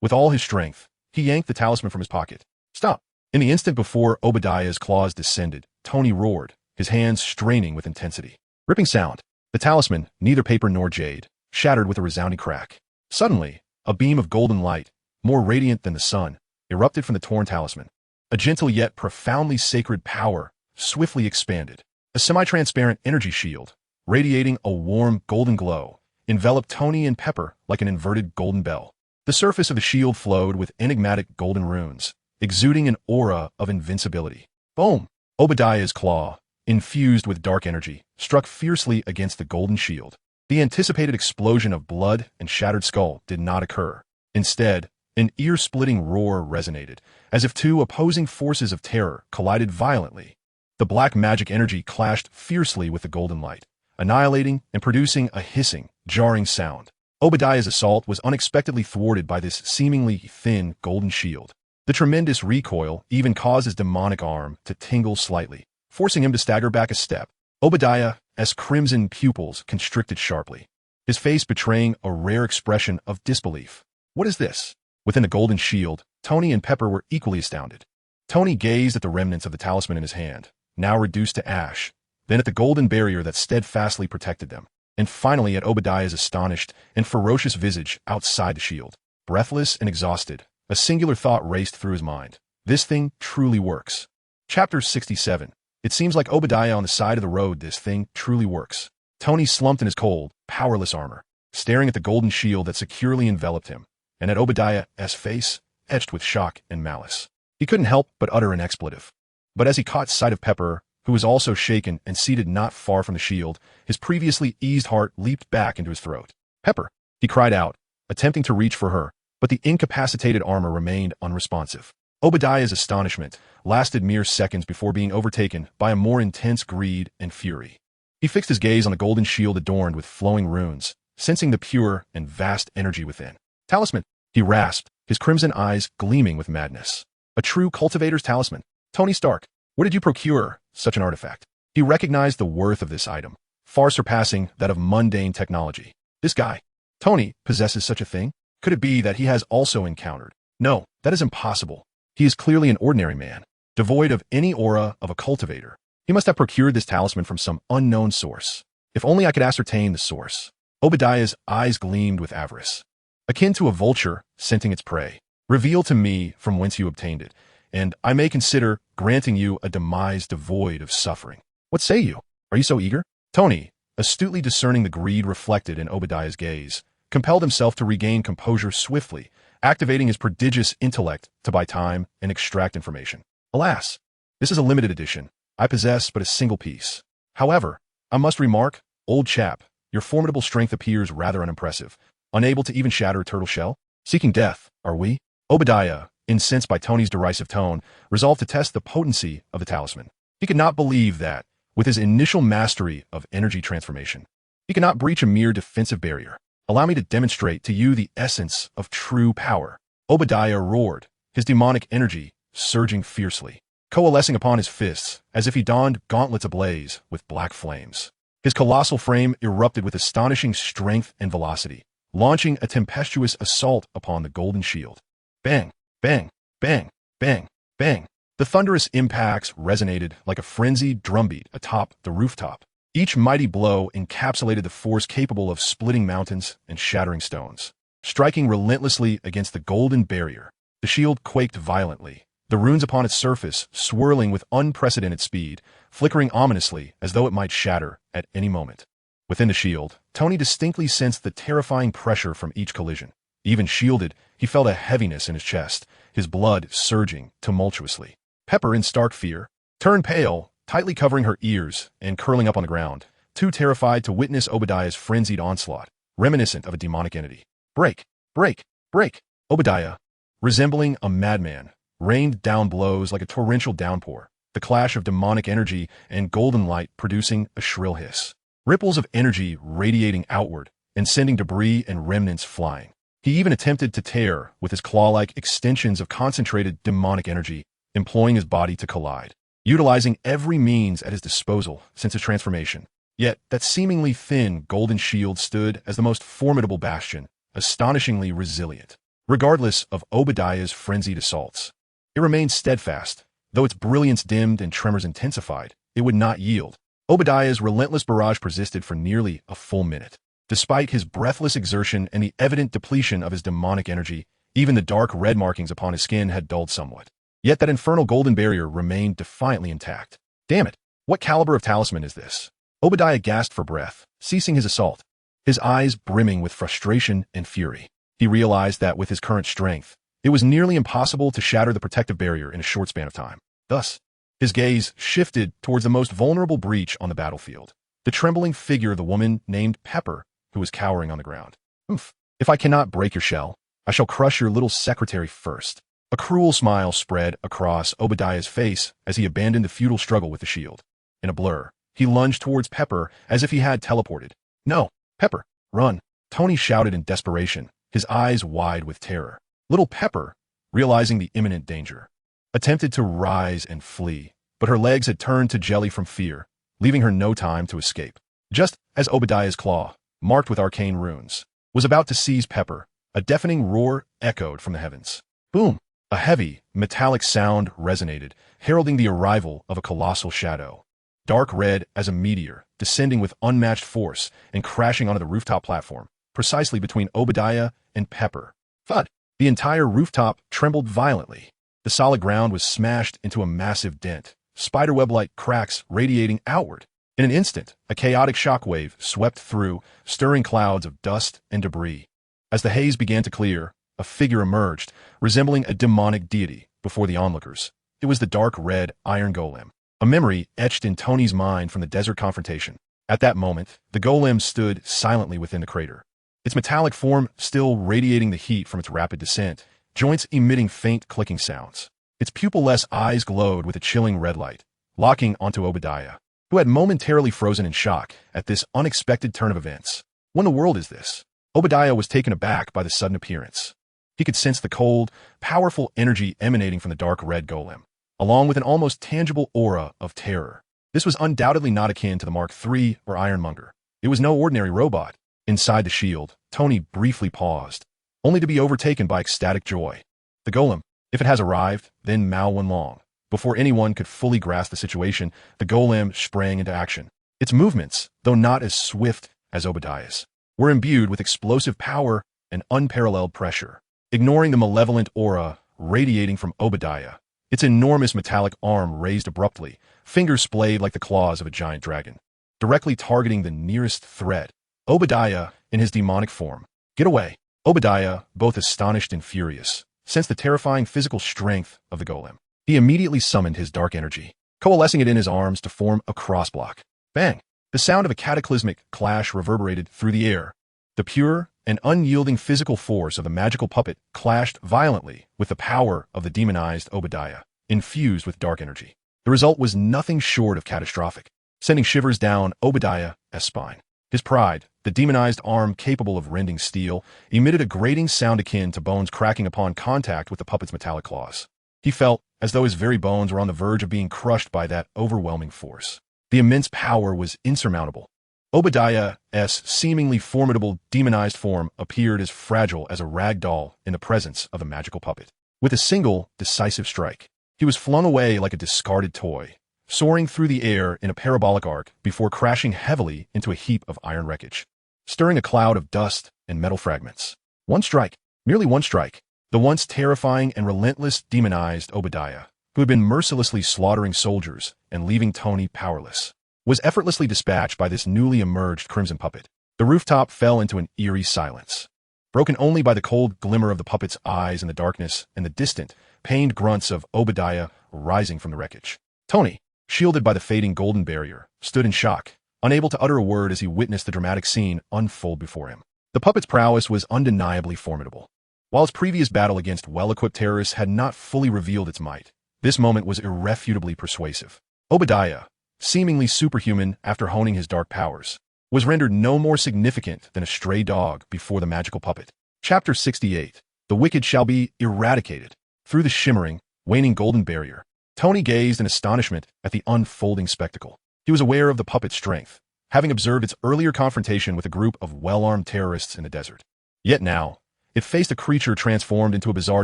With all his strength, he yanked the talisman from his pocket. Stop. In the instant before Obadiah's claws descended, Tony roared, his hands straining with intensity. Ripping sound. The talisman, neither paper nor jade, shattered with a resounding crack. Suddenly, a beam of golden light, more radiant than the sun, erupted from the torn talisman. A gentle yet profoundly sacred power swiftly expanded. A semi-transparent energy shield, radiating a warm golden glow, enveloped Tony and Pepper like an inverted golden bell. The surface of the shield flowed with enigmatic golden runes, exuding an aura of invincibility. Boom! Obadiah's claw, infused with dark energy, struck fiercely against the golden shield. The anticipated explosion of blood and shattered skull did not occur. Instead, an ear-splitting roar resonated, as if 2 opposing forces of terror collided violently. The black magic energy clashed fiercely with the golden light, annihilating and producing a hissing, jarring sound. Obadiah's assault was unexpectedly thwarted by this seemingly thin golden shield. The tremendous recoil even caused his demonic arm to tingle slightly, forcing him to stagger back a step. Obadiah's crimson pupils constricted sharply, his face betraying a rare expression of disbelief. What is this? Within the golden shield, Tony and Pepper were equally astounded. Tony gazed at the remnants of the talisman in his hand, now reduced to ash, then at the golden barrier that steadfastly protected them, and finally at Obadiah's astonished and ferocious visage outside the shield. Breathless and exhausted, a singular thought raced through his mind. This thing truly works. Chapter 67. It seems like Obadiah on the side of the road. This thing truly works. Tony slumped in his cold, powerless armor, staring at the golden shield that securely enveloped him, and at Obadiah's face, etched with shock and malice. He couldn't help but utter an expletive. But as he caught sight of Pepper, who who was also shaken and seated not far from the shield. His previously eased heart leaped back into his throat. "Pepper!" he cried out, attempting to reach for her, but the incapacitated armor remained unresponsive. Obadiah's astonishment lasted mere seconds before being overtaken by a more intense greed and fury. He fixed his gaze on the golden shield adorned with flowing runes, sensing the pure and vast energy within. "Talisman!" he rasped, his crimson eyes gleaming with madness. "A true cultivator's talisman. Tony Stark, where did you procure such an artifact?" He recognized the worth of this item, far surpassing that of mundane technology. This guy, Tony, possesses such a thing? Could it be that he has also encountered? No, that is impossible. He is clearly an ordinary man, devoid of any aura of a cultivator. He must have procured this talisman from some unknown source. If only I could ascertain the source. Obadiah's eyes gleamed with avarice. "Akin to a vulture scenting its prey. Reveal to me from whence you obtained it, and I may consider granting you a demise devoid of suffering. What say you? Are you so eager?" Tony, astutely discerning the greed reflected in Obadiah's gaze, compelled himself to regain composure swiftly, activating his prodigious intellect to buy time and extract information. "Alas, this is a limited edition. I possess but a single piece. However, I must remark, old chap, your formidable strength appears rather unimpressive. Unable to even shatter a turtle shell? Seeking death, are we?" Obadiah, incensed by Tony's derisive tone, resolved to test the potency of the talisman. He could not believe that, with his initial mastery of energy transformation, he could not breach a mere defensive barrier. "Allow me to demonstrate to you the essence of true power." Obadiah roared, his demonic energy surging fiercely, coalescing upon his fists as if he donned gauntlets ablaze with black flames. His colossal frame erupted with astonishing strength and velocity, launching a tempestuous assault upon the golden shield. Bang, bang, bang, bang, bang. The thunderous impacts resonated like a frenzied drumbeat atop the rooftop. Each mighty blow encapsulated the force capable of splitting mountains and shattering stones. Striking relentlessly against the golden barrier, the shield quaked violently, the runes upon its surface swirling with unprecedented speed, flickering ominously as though it might shatter at any moment. Within the shield, Tony distinctly sensed the terrifying pressure from each collision. Even shielded, he felt a heaviness in his chest, his blood surging tumultuously. Pepper, in stark fear, turned pale, tightly covering her ears and curling up on the ground, too terrified to witness Obadiah's frenzied onslaught, reminiscent of a demonic entity. Break, break, break. Obadiah, resembling a madman, rained down blows like a torrential downpour, the clash of demonic energy and golden light producing a shrill hiss. Ripples of energy radiating outward and sending debris and remnants flying. He even attempted to tear with his claw-like extensions of concentrated demonic energy, employing his body to collide, utilizing every means at his disposal since his transformation. Yet that seemingly thin golden shield stood as the most formidable bastion, astonishingly resilient. Regardless of Obadiah's frenzied assaults, it remained steadfast. Though its brilliance dimmed and tremors intensified, it would not yield. Obadiah's relentless barrage persisted for nearly a full minute. Despite his breathless exertion and the evident depletion of his demonic energy, even the dark red markings upon his skin had dulled somewhat. Yet that infernal golden barrier remained defiantly intact. Damn it, what caliber of talisman is this? Obadiah gasped for breath, ceasing his assault, his eyes brimming with frustration and fury. He realized that with his current strength, it was nearly impossible to shatter the protective barrier in a short span of time. Thus, his gaze shifted towards the most vulnerable breach on the battlefield, the trembling figure of the woman named Pepper, who was cowering on the ground. "Oof, if I cannot break your shell, I shall crush your little secretary first." A cruel smile spread across Obadiah's face as he abandoned the futile struggle with the shield. In a blur, he lunged towards Pepper as if he had teleported. "No, Pepper, run!" Tony shouted in desperation, his eyes wide with terror. Little Pepper, realizing the imminent danger, attempted to rise and flee, but her legs had turned to jelly from fear, leaving her no time to escape. Just as Obadiah's claw, marked with arcane runes, was about to seize Pepper, a deafening roar echoed from the heavens. Boom! A heavy, metallic sound resonated, heralding the arrival of a colossal shadow. Dark red as a meteor, descending with unmatched force and crashing onto the rooftop platform, precisely between Obadiah and Pepper. Thud! The entire rooftop trembled violently. The solid ground was smashed into a massive dent, spiderweb-like cracks radiating outward. In an instant, a chaotic shockwave swept through, stirring clouds of dust and debris. As the haze began to clear, a figure emerged, resembling a demonic deity, before the onlookers. It was the dark red iron golem. A memory etched in Tony's mind from the desert confrontation. At that moment, the golem stood silently within the crater. Its metallic form still radiating the heat from its rapid descent, joints emitting faint clicking sounds. Its pupil-less eyes glowed with a chilling red light, locking onto Obadiah, who had momentarily frozen in shock at this unexpected turn of events. What in the world is this? Obadiah was taken aback by the sudden appearance. He could sense the cold, powerful energy emanating from the dark red golem, along with an almost tangible aura of terror. This was undoubtedly not akin to the Mark III or Ironmonger. It was no ordinary robot. Inside the shield, Tony briefly paused, only to be overtaken by ecstatic joy. The golem, if it has arrived, then Mao Wenlong. Before anyone could fully grasp the situation, the golem sprang into action. Its movements, though not as swift as Obadiah's, were imbued with explosive power and unparalleled pressure. Ignoring the malevolent aura radiating from Obadiah, its enormous metallic arm raised abruptly, fingers splayed like the claws of a giant dragon, directly targeting the nearest threat. Obadiah, in his demonic form. Get away! Obadiah, both astonished and furious, sensed the terrifying physical strength of the golem. He immediately summoned his dark energy, coalescing it in his arms to form a crossblock. Bang! The sound of a cataclysmic clash reverberated through the air. The pure and unyielding physical force of the magical puppet clashed violently with the power of the demonized Obadiah, infused with dark energy. The result was nothing short of catastrophic, sending shivers down Obadiah's spine. His pride, the demonized arm capable of rending steel, emitted a grating sound akin to bones cracking upon contact with the puppet's metallic claws. He felt as though his very bones were on the verge of being crushed by that overwhelming force. The immense power was insurmountable. Obadiah's seemingly formidable demonized form appeared as fragile as a rag doll in the presence of the magical puppet. With a single, decisive strike, he was flung away like a discarded toy, soaring through the air in a parabolic arc before crashing heavily into a heap of iron wreckage, stirring a cloud of dust and metal fragments. One strike, merely one strike, the once terrifying and relentless demonized Obadiah, who had been mercilessly slaughtering soldiers and leaving Tony powerless, was effortlessly dispatched by this newly emerged crimson puppet. The rooftop fell into an eerie silence, broken only by the cold glimmer of the puppet's eyes in the darkness and the distant, pained grunts of Obadiah rising from the wreckage. Tony, shielded by the fading golden barrier, stood in shock, unable to utter a word as he witnessed the dramatic scene unfold before him. The puppet's prowess was undeniably formidable. While its previous battle against well-equipped terrorists had not fully revealed its might, this moment was irrefutably persuasive. Obadiah, seemingly superhuman after honing his dark powers, was rendered no more significant than a stray dog before the magical puppet. Chapter 68. The wicked shall be eradicated. Through the shimmering, waning golden barrier, Tony gazed in astonishment at the unfolding spectacle. He was aware of the puppet's strength, having observed its earlier confrontation with a group of well-armed terrorists in the desert. Yet now, it faced a creature transformed into a bizarre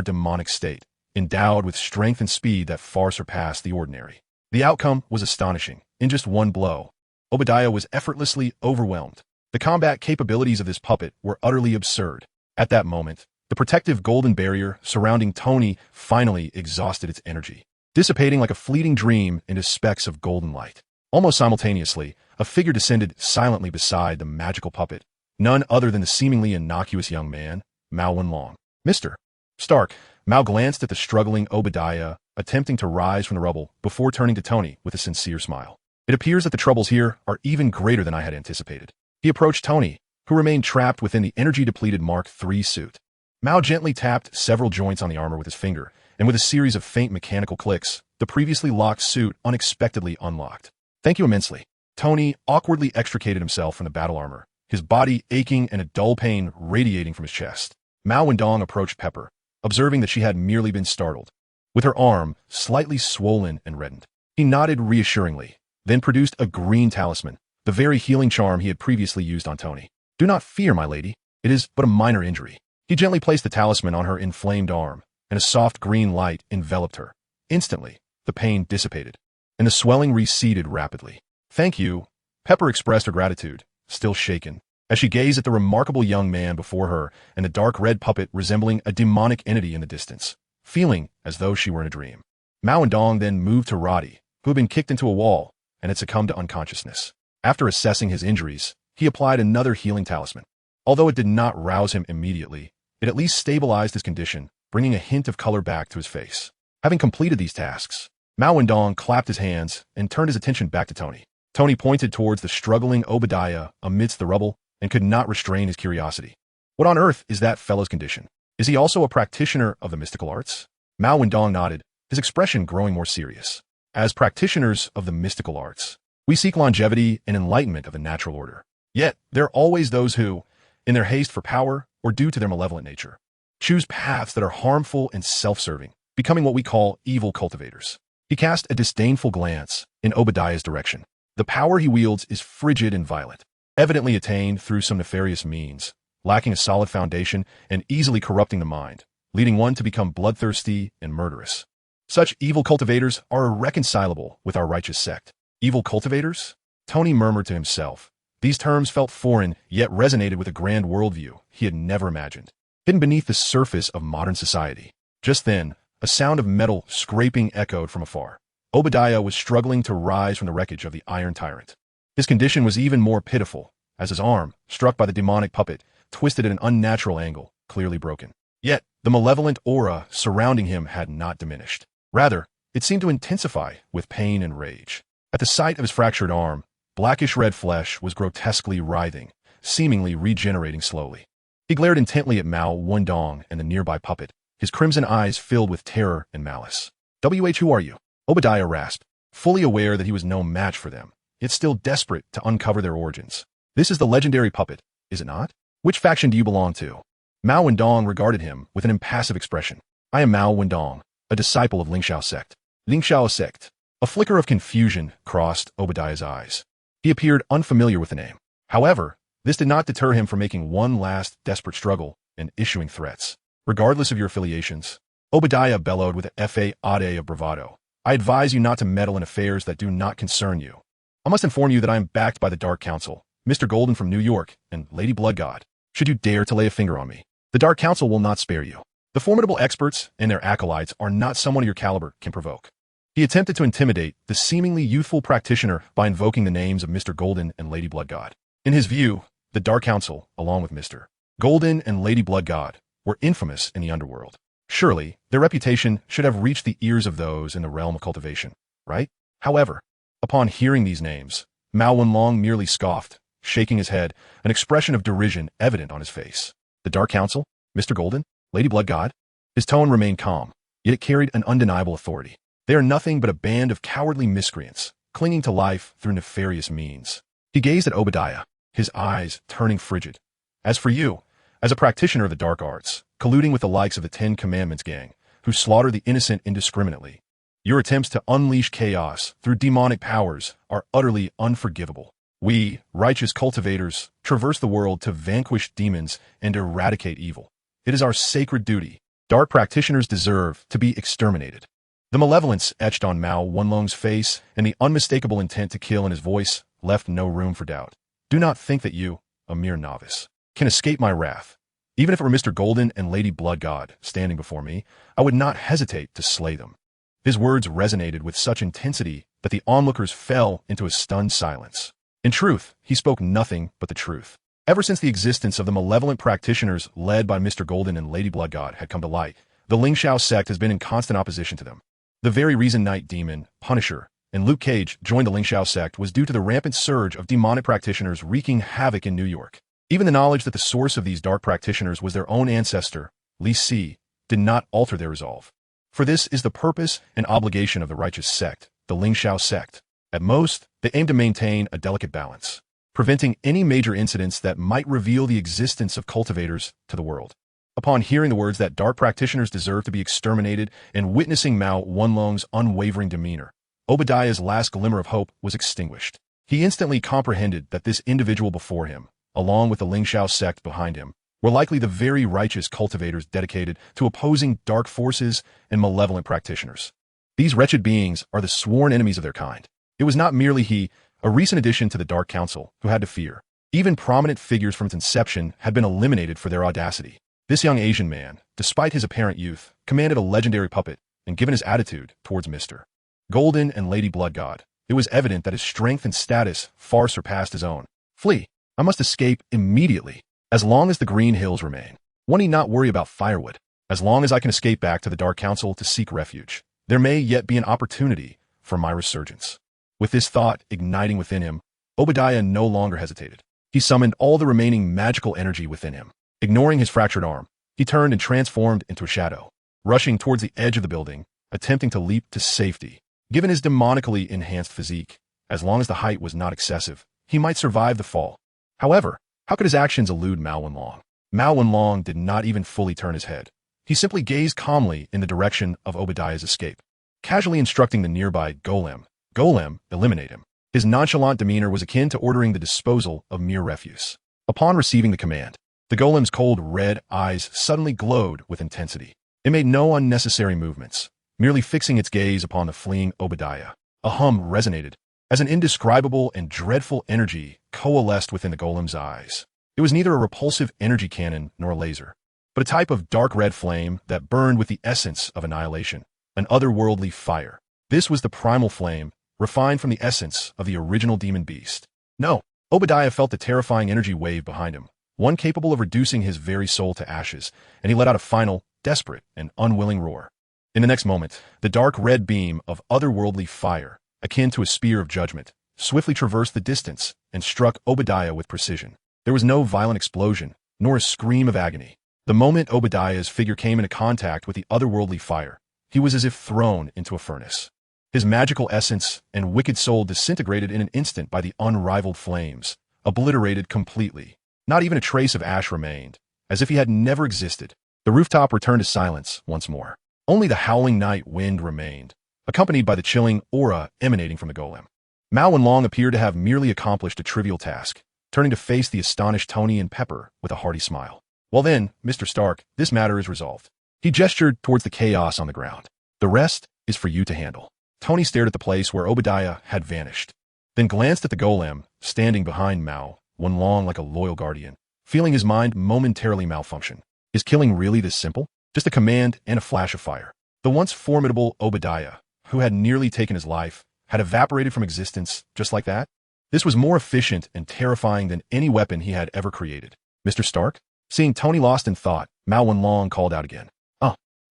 demonic state, endowed with strength and speed that far surpassed the ordinary. The outcome was astonishing. In just one blow, Obadiah was effortlessly overwhelmed. The combat capabilities of this puppet were utterly absurd. At that moment, the protective golden barrier surrounding Tony finally exhausted its energy, dissipating like a fleeting dream into specks of golden light. Almost simultaneously, a figure descended silently beside the magical puppet, none other than the seemingly innocuous young man, Mao Wenlong. Mr. Stark. Mao glanced at the struggling Obadiah, attempting to rise from the rubble before turning to Tony with a sincere smile. It appears that the troubles here are even greater than I had anticipated. He approached Tony, who remained trapped within the energy-depleted Mark III suit. Mao gently tapped several joints on the armor with his finger, and with a series of faint mechanical clicks, the previously locked suit unexpectedly unlocked. Thank you immensely. Tony awkwardly extricated himself from the battle armor, his body aching and a dull pain radiating from his chest. Mao Wendong approached Pepper, observing that she had merely been startled, with her arm slightly swollen and reddened. He nodded reassuringly, then produced a green talisman, the very healing charm he had previously used on Tony. Do not fear, my lady. It is but a minor injury. He gently placed the talisman on her inflamed arm, and a soft green light enveloped her. Instantly, the pain dissipated, and the swelling receded rapidly. Thank you. Pepper expressed her gratitude, still shaken, as she gazed at the remarkable young man before her and the dark red puppet resembling a demonic entity in the distance, feeling as though she were in a dream. Mao and Dong then moved to Roddy, who had been kicked into a wall and had succumbed to unconsciousness. After assessing his injuries, he applied another healing talisman. Although it did not rouse him immediately, it at least stabilized his condition, bringing a hint of color back to his face. Having completed these tasks, Mao Wendong clapped his hands and turned his attention back to Tony. Tony pointed towards the struggling Obadiah amidst the rubble and could not restrain his curiosity. What on earth is that fellow's condition? Is he also a practitioner of the mystical arts? Mao Wendong nodded, his expression growing more serious. As practitioners of the mystical arts, we seek longevity and enlightenment of the natural order. Yet, there are always those who, in their haste for power or due to their malevolent nature, choose paths that are harmful and self-serving, becoming what we call evil cultivators. He cast a disdainful glance in Obadiah's direction. The power he wields is frigid and violent, evidently attained through some nefarious means, lacking a solid foundation and easily corrupting the mind, leading one to become bloodthirsty and murderous. Such evil cultivators are irreconcilable with our righteous sect. Evil cultivators? Tony murmured to himself. These terms felt foreign, yet resonated with a grand worldview he had never imagined. Hidden beneath the surface of modern society. Just then, a sound of metal scraping echoed from afar. Obadiah was struggling to rise from the wreckage of the Iron Tyrant. His condition was even more pitiful, as his arm, struck by the demonic puppet, twisted at an unnatural angle, clearly broken. Yet, the malevolent aura surrounding him had not diminished. Rather, it seemed to intensify with pain and rage. At the sight of his fractured arm, blackish-red flesh was grotesquely writhing, seemingly regenerating slowly. He glared intently at Mao Wendong and the nearby puppet, his crimson eyes filled with terror and malice. Who are you? Obadiah rasped, fully aware that he was no match for them, yet still desperate to uncover their origins. This is the legendary puppet, is it not? Which faction do you belong to? Mao Wendong regarded him with an impassive expression. I am Mao Wendong, a disciple of Lingxiao sect. Lingxiao sect. A flicker of confusion crossed Obadiah's eyes. He appeared unfamiliar with the name. However, this did not deter him from making one last desperate struggle and issuing threats. Regardless of your affiliations, Obadiah bellowed with a fa-ade of bravado. I advise you not to meddle in affairs that do not concern you. I must inform you that I am backed by the Dark Council, Mr. Golden from New York, and Lady Bloodgod. Should you dare to lay a finger on me, the Dark Council will not spare you. The formidable experts and their acolytes are not someone of your caliber can provoke. He attempted to intimidate the seemingly youthful practitioner by invoking the names of Mr. Golden and Lady Bloodgod. In his view, the Dark Council, along with Mr. Golden and Lady Bloodgod, were infamous in the underworld. Surely, their reputation should have reached the ears of those in the realm of cultivation, right? However, upon hearing these names, Mao Wenlong merely scoffed, shaking his head, an expression of derision evident on his face. The Dark Council? Mr. Golden? Lady Bloodgod? His tone remained calm, yet it carried an undeniable authority. They are nothing but a band of cowardly miscreants, clinging to life through nefarious means. He gazed at Obadiah, his eyes turning frigid. As for you, as a practitioner of the dark arts, colluding with the likes of the Ten Commandments gang, who slaughter the innocent indiscriminately, your attempts to unleash chaos through demonic powers are utterly unforgivable. We, righteous cultivators, traverse the world to vanquish demons and eradicate evil. It is our sacred duty. Dark practitioners deserve to be exterminated. The malevolence etched on Mao Wenlong's face and the unmistakable intent to kill in his voice left no room for doubt. Do not think that you, a mere novice, can escape my wrath. Even if it were Mr. Golden and Lady Bloodgod standing before me, I would not hesitate to slay them. His words resonated with such intensity that the onlookers fell into a stunned silence. In truth, he spoke nothing but the truth. Ever since the existence of the malevolent practitioners led by Mr. Golden and Lady Bloodgod had come to light, the Lingxiao sect has been in constant opposition to them. The very reason Night Demon, Punisher, and Luke Cage joined the Lingxiao sect was due to the rampant surge of demonic practitioners wreaking havoc in New York. Even the knowledge that the source of these dark practitioners was their own ancestor, Li Si, did not alter their resolve. For this is the purpose and obligation of the righteous sect, the Lingxiao sect. At most, they aim to maintain a delicate balance, preventing any major incidents that might reveal the existence of cultivators to the world. Upon hearing the words that dark practitioners deserve to be exterminated and witnessing Mao Wenlong's unwavering demeanor, Obadiah's last glimmer of hope was extinguished. He instantly comprehended that this individual before him, along with the Lingxiao sect behind him, were likely the very righteous cultivators dedicated to opposing dark forces and malevolent practitioners. These wretched beings are the sworn enemies of their kind. It was not merely he, a recent addition to the Dark Council, who had to fear. Even prominent figures from its inception had been eliminated for their audacity. This young Asian man, despite his apparent youth, commanded a legendary puppet, and given his attitude towards Mr. Golden and Lady Bloodgod, it was evident that his strength and status far surpassed his own. Flee! I must escape immediately. As long as the Green Hills remain, one need not worry about firewood. As long as I can escape back to the Dark Council to seek refuge, There may yet be an opportunity for my resurgence. With this thought igniting within him, Obadiah no longer hesitated. He summoned all the remaining magical energy within him. Ignoring his fractured arm, he turned and transformed into a shadow, rushing towards the edge of the building, attempting to leap to safety. Given his demonically enhanced physique, as long as the height was not excessive, he might survive the fall. However, how could his actions elude Mao Wenlong? Mao Wenlong did not even fully turn his head. He simply gazed calmly in the direction of Obadiah's escape, casually instructing the nearby golem, eliminate him. His nonchalant demeanor was akin to ordering the disposal of mere refuse. Upon receiving the command, the golem's cold red eyes suddenly glowed with intensity. It made no unnecessary movements, merely fixing its gaze upon the fleeing Obadiah. A hum resonated, as an indescribable and dreadful energy coalesced within the golem's eyes. It was neither a repulsive energy cannon nor a laser, but a type of dark red flame that burned with the essence of annihilation, an otherworldly fire. This was the primal flame, refined from the essence of the original demon beast. No, Obadiah felt the terrifying energy wave behind him, one capable of reducing his very soul to ashes, and he let out a final, desperate, and unwilling roar. In the next moment, the dark red beam of otherworldly fire, akin to a spear of judgment, swiftly traversed the distance and struck Obadiah with precision. There was no violent explosion, nor a scream of agony. The moment Obadiah's figure came into contact with the otherworldly fire, he was as if thrown into a furnace. His magical essence and wicked soul disintegrated in an instant by the unrivaled flames, obliterated completely. Not even a trace of ash remained, as if he had never existed. The rooftop returned to silence once more. Only the howling night wind remained, accompanied by the chilling aura emanating from the golem. Mao Wenlong appeared to have merely accomplished a trivial task, turning to face the astonished Tony and Pepper with a hearty smile. Well then, Mr. Stark, this matter is resolved. He gestured towards the chaos on the ground. The rest is for you to handle. Tony stared at the place where Obadiah had vanished, then glanced at the golem, standing behind Mao Wenlong like a loyal guardian, feeling his mind momentarily malfunction. Is killing really this simple? Just a command and a flash of fire. The once formidable Obadiah, who had nearly taken his life, had evaporated from existence just like that? This was more efficient and terrifying than any weapon he had ever created. Mr. Stark? Seeing Tony lost in thought, Mao Wenlong called out again.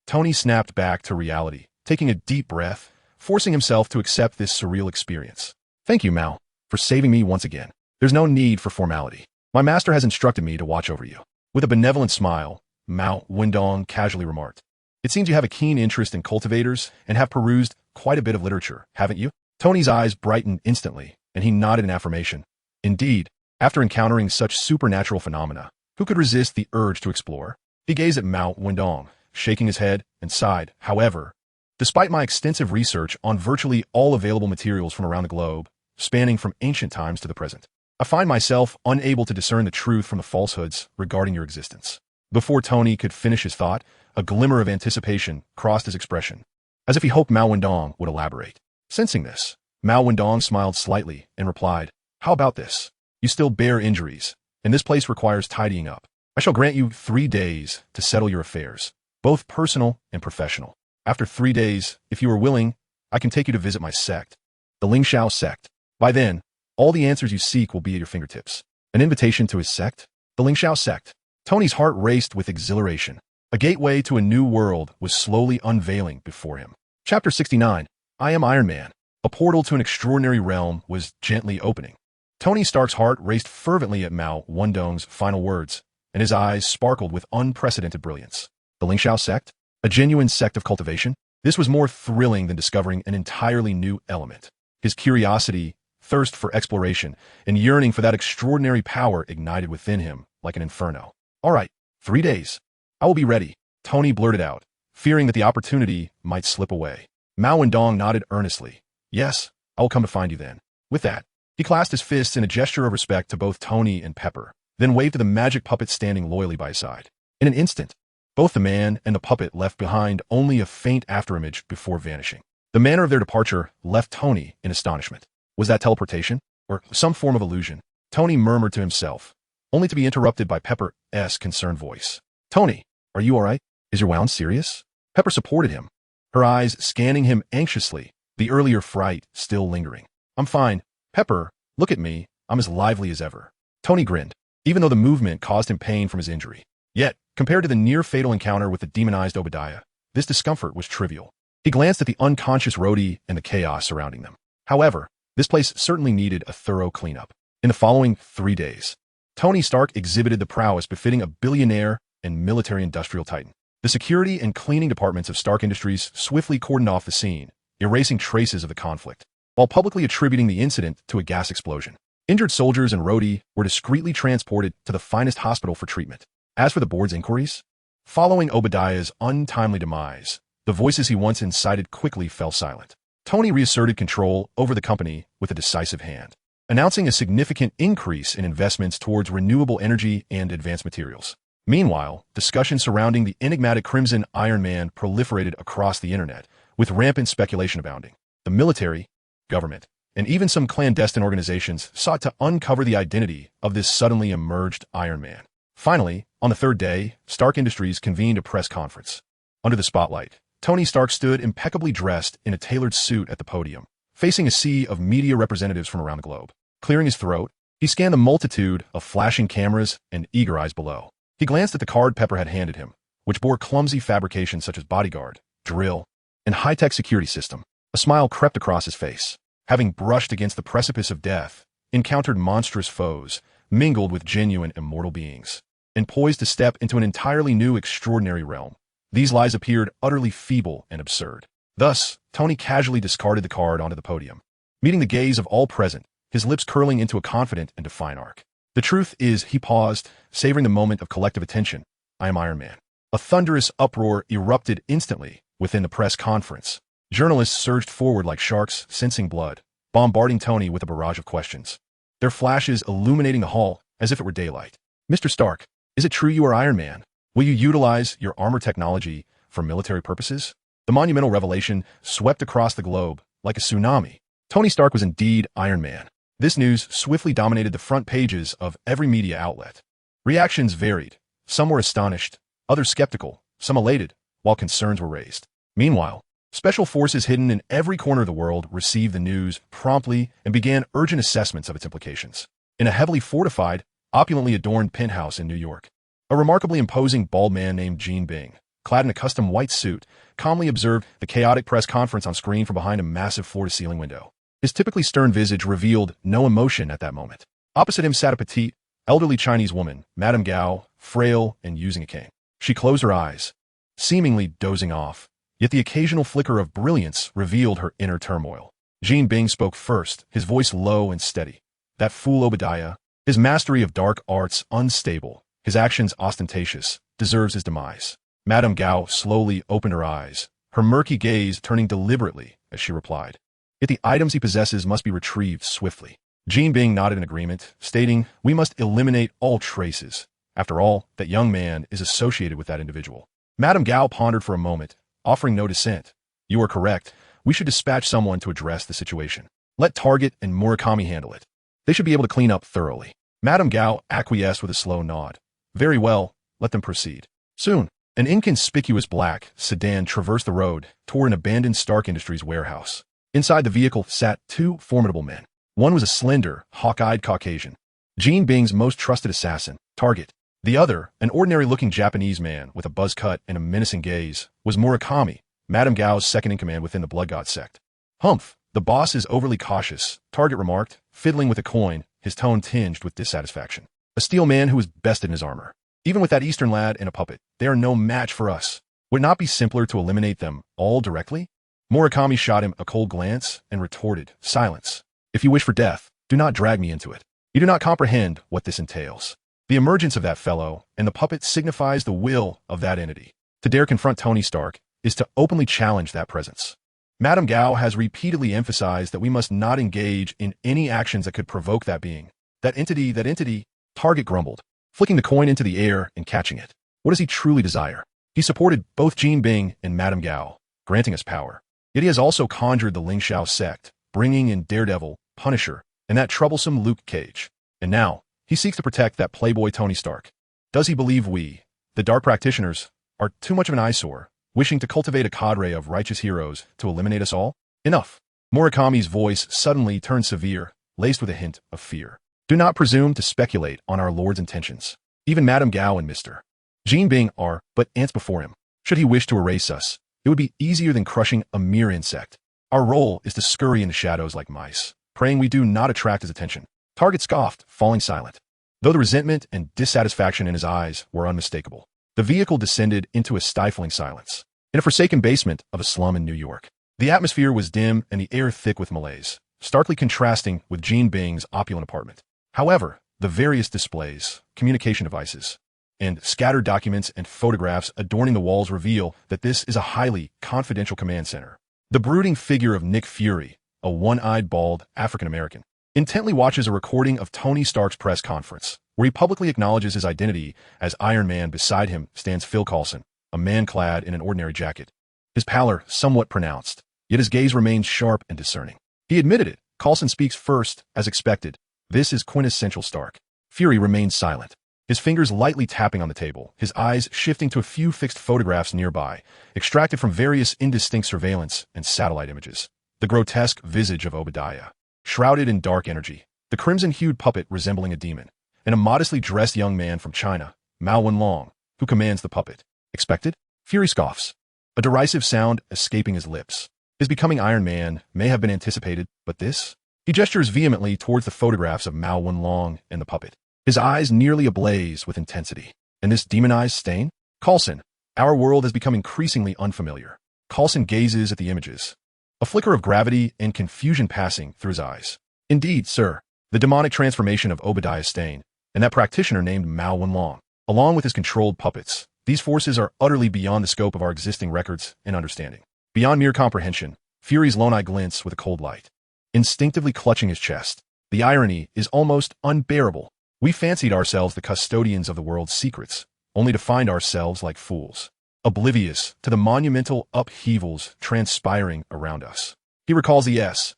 Tony snapped back to reality, taking a deep breath, forcing himself to accept this surreal experience. Thank you, Mao, for saving me once again. There's no need for formality. My master has instructed me to watch over you. With a benevolent smile, Mao Wenlong casually remarked. It seems you have a keen interest in cultivators and have perused quite a bit of literature, haven't you? Tony's eyes brightened instantly, and he nodded in affirmation. Indeed, after encountering such supernatural phenomena, who could resist the urge to explore? He gazed at Mao Wenlong, shaking his head, and sighed. However, despite my extensive research on virtually all available materials from around the globe, spanning from ancient times to the present, I find myself unable to discern the truth from the falsehoods regarding your existence. Before Tony could finish his thought, a glimmer of anticipation crossed his expression, as if he hoped Mao Wenlong would elaborate. Sensing this, Mao Wenlong smiled slightly and replied, How about this? You still bear injuries, and this place requires tidying up. I shall grant you 3 days to settle your affairs, both personal and professional. After 3 days, if you are willing, I can take you to visit my sect, the Lingxiao sect. By then, all the answers you seek will be at your fingertips. An invitation to his sect? The Lingxiao sect. Tony's heart raced with exhilaration. A gateway to a new world was slowly unveiling before him. Chapter 69. I am Iron Man. A portal to an extraordinary realm was gently opening. Tony Stark's heart raced fervently at Mao Wenlong's final words, and his eyes sparkled with unprecedented brilliance. The Lingxiao sect? A genuine sect of cultivation? This was more thrilling than discovering an entirely new element. His curiosity, thirst for exploration, and yearning for that extraordinary power ignited within him like an inferno. All right, 3 days. I will be ready, Tony blurted out, fearing that the opportunity might slip away. Mao Wenlong nodded earnestly. Yes, I will come to find you then. With that, he clasped his fists in a gesture of respect to both Tony and Pepper, then waved to the magic puppet standing loyally by his side. In an instant, both the man and the puppet left behind only a faint afterimage before vanishing. The manner of their departure left Tony in astonishment. Was that teleportation? Or some form of illusion? Tony murmured to himself, only to be interrupted by Pepper's concerned voice. Tony, are you all right? Is your wound serious? Pepper supported him, her eyes scanning him anxiously, the earlier fright still lingering. I'm fine. Pepper, look at me. I'm as lively as ever. Tony grinned, even though the movement caused him pain from his injury. Yet, compared to the near-fatal encounter with the demonized Obadiah, this discomfort was trivial. He glanced at the unconscious Rhodey and the chaos surrounding them. However, this place certainly needed a thorough cleanup. In the following 3 days, Tony Stark exhibited the prowess befitting a billionaire and military-industrial titan. The security and cleaning departments of Stark Industries swiftly cordoned off the scene, erasing traces of the conflict, while publicly attributing the incident to a gas explosion. Injured soldiers and Rhodey were discreetly transported to the finest hospital for treatment. As for the board's inquiries, following Obadiah's untimely demise, the voices he once incited quickly fell silent. Tony reasserted control over the company with a decisive hand, announcing a significant increase in investments towards renewable energy and advanced materials. Meanwhile, discussions surrounding the enigmatic Crimson Iron Man proliferated across the internet, with rampant speculation abounding. The military, government, and even some clandestine organizations sought to uncover the identity of this suddenly emerged Iron Man. Finally, on the 3rd day, Stark Industries convened a press conference. Under the spotlight, Tony Stark stood impeccably dressed in a tailored suit at the podium, facing a sea of media representatives from around the globe. Clearing his throat, he scanned the multitude of flashing cameras and eager eyes below. He glanced at the card Pepper had handed him, which bore clumsy fabrications such as bodyguard, drill, and high-tech security system. A smile crept across his face. Having brushed against the precipice of death, encountered monstrous foes, mingled with genuine immortal beings, and poised to step into an entirely new extraordinary realm, these lies appeared utterly feeble and absurd. Thus, Tony casually discarded the card onto the podium, meeting the gaze of all present, his lips curling into a confident and defiant arc. The truth is, he paused, savoring the moment of collective attention. I am Iron Man. A thunderous uproar erupted instantly within the press conference. Journalists surged forward like sharks, sensing blood, bombarding Tony with a barrage of questions, their flashes illuminating the hall as if it were daylight. Mr. Stark, is it true you are Iron Man? Will you utilize your armor technology for military purposes? The monumental revelation swept across the globe like a tsunami. Tony Stark was indeed Iron Man. This news swiftly dominated the front pages of every media outlet. Reactions varied. Some were astonished, others skeptical, some elated, while concerns were raised. Meanwhile, special forces hidden in every corner of the world received the news promptly and began urgent assessments of its implications. In a heavily fortified, opulently adorned penthouse in New York, a remarkably imposing bald man named Gene Bing, clad in a custom white suit, calmly observed the chaotic press conference on screen from behind a massive floor-to-ceiling window. His typically stern visage revealed no emotion at that moment. Opposite him sat a petite, elderly Chinese woman, Madame Gao, frail and using a cane. She closed her eyes, seemingly dozing off, yet the occasional flicker of brilliance revealed her inner turmoil. Gene Bing spoke first, his voice low and steady. That fool Obadiah, his mastery of dark arts unstable, his actions ostentatious, deserves his demise. Madame Gao slowly opened her eyes, her murky gaze turning deliberately as she replied. Yet the items he possesses must be retrieved swiftly. Gene Bing nodded in agreement, stating, we must eliminate all traces. After all, that young man is associated with that individual. Madame Gao pondered for a moment, offering no dissent. You are correct. We should dispatch someone to address the situation. Let Target and Murakami handle it. They should be able to clean up thoroughly. Madame Gao acquiesced with a slow nod. Very well, let them proceed. Soon, an inconspicuous black sedan traversed the road toward an abandoned Stark Industries warehouse. Inside the vehicle sat 2 formidable men. One was a slender, hawk-eyed Caucasian, Gene Bing's most trusted assassin, Target. The other, an ordinary-looking Japanese man with a buzz cut and a menacing gaze, was Murakami, Madame Gao's second-in-command within the Blood God sect. Humph, the boss is overly cautious, Target remarked, fiddling with a coin, his tone tinged with dissatisfaction. A steel man who was bested in his armor. Even with that Eastern lad and a puppet, they are no match for us. Would it not be simpler to eliminate them all directly? Murakami shot him a cold glance and retorted, silence. If you wish for death, do not drag me into it. You do not comprehend what this entails. The emergence of that fellow and the puppet signifies the will of that entity. To dare confront Tony Stark is to openly challenge that presence. Madame Gao has repeatedly emphasized that we must not engage in any actions that could provoke that being. That entity, Target grumbled, flicking the coin into the air and catching it. What does he truly desire? He supported both Gene Bing and Madame Gao, granting us power. Yet he has also conjured the Ling Shao sect, bringing in Daredevil, Punisher, and that troublesome Luke Cage. And now, he seeks to protect that playboy Tony Stark. Does he believe we, the Dark Practitioners, are too much of an eyesore, wishing to cultivate a cadre of righteous heroes to eliminate us all? Enough. Murakami's voice suddenly turned severe, laced with a hint of fear. Do not presume to speculate on our Lord's intentions. Even Madame Gao and Mr. Gene Bing are but ants before him. Should he wish to erase us, It would be easier than crushing a mere insect. Our role is to scurry in the shadows like mice, praying we do not attract his attention. Target scoffed, falling silent. Though the resentment and dissatisfaction in his eyes were unmistakable, the vehicle descended into a stifling silence. In a forsaken basement of a slum in New York, the atmosphere was dim and the air thick with malaise, starkly contrasting with Jean Bing's opulent apartment. However, the various displays, communication devices, and scattered documents and photographs adorning the walls reveal that this is a highly confidential command center. The brooding figure of Nick Fury, a one-eyed bald African-American, intently watches a recording of Tony Stark's press conference, where he publicly acknowledges his identity as Iron Man. Beside him stands Phil Coulson, a man clad in an ordinary jacket. His pallor somewhat pronounced, yet his gaze remains sharp and discerning. He admitted it. Coulson speaks first, as expected. This is quintessential Stark. Fury remains silent, his fingers lightly tapping on the table, his eyes shifting to a few fixed photographs nearby, extracted from various indistinct surveillance and satellite images. The grotesque visage of Obadiah, shrouded in dark energy, the crimson-hued puppet resembling a demon, and a modestly dressed young man from China, Mao Wenlong, who commands the puppet. Expected? Fury scoffs, a derisive sound escaping his lips. His becoming Iron Man may have been anticipated, but this? He gestures vehemently towards the photographs of Mao Wenlong and the puppet, his eyes nearly ablaze with intensity. And this demonized stain? Coulson, our world has become increasingly unfamiliar. Coulson gazes at the images, a flicker of gravity and confusion passing through his eyes. Indeed, sir, the demonic transformation of Obadiah Stane, and that practitioner named Mao Wenlong, along with his controlled puppets, these forces are utterly beyond the scope of our existing records and understanding. Beyond mere comprehension, Fury's lone eye glints with a cold light, instinctively clutching his chest. The irony is almost unbearable. We fancied ourselves the custodians of the world's secrets, only to find ourselves like fools, oblivious to the monumental upheavals transpiring around us. He recalls the S.H.I.E.L.D.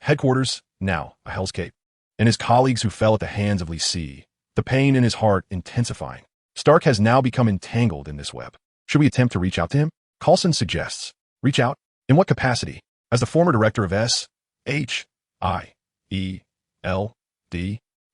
headquarters, now a Hell's Cape, and his colleagues who fell at the hands of Li Si, the pain in his heart intensifying. Stark has now become entangled in this web. Should we attempt to reach out to him? Coulson suggests. Reach out? In what capacity? As the former director of S.H.I.E.L.D.?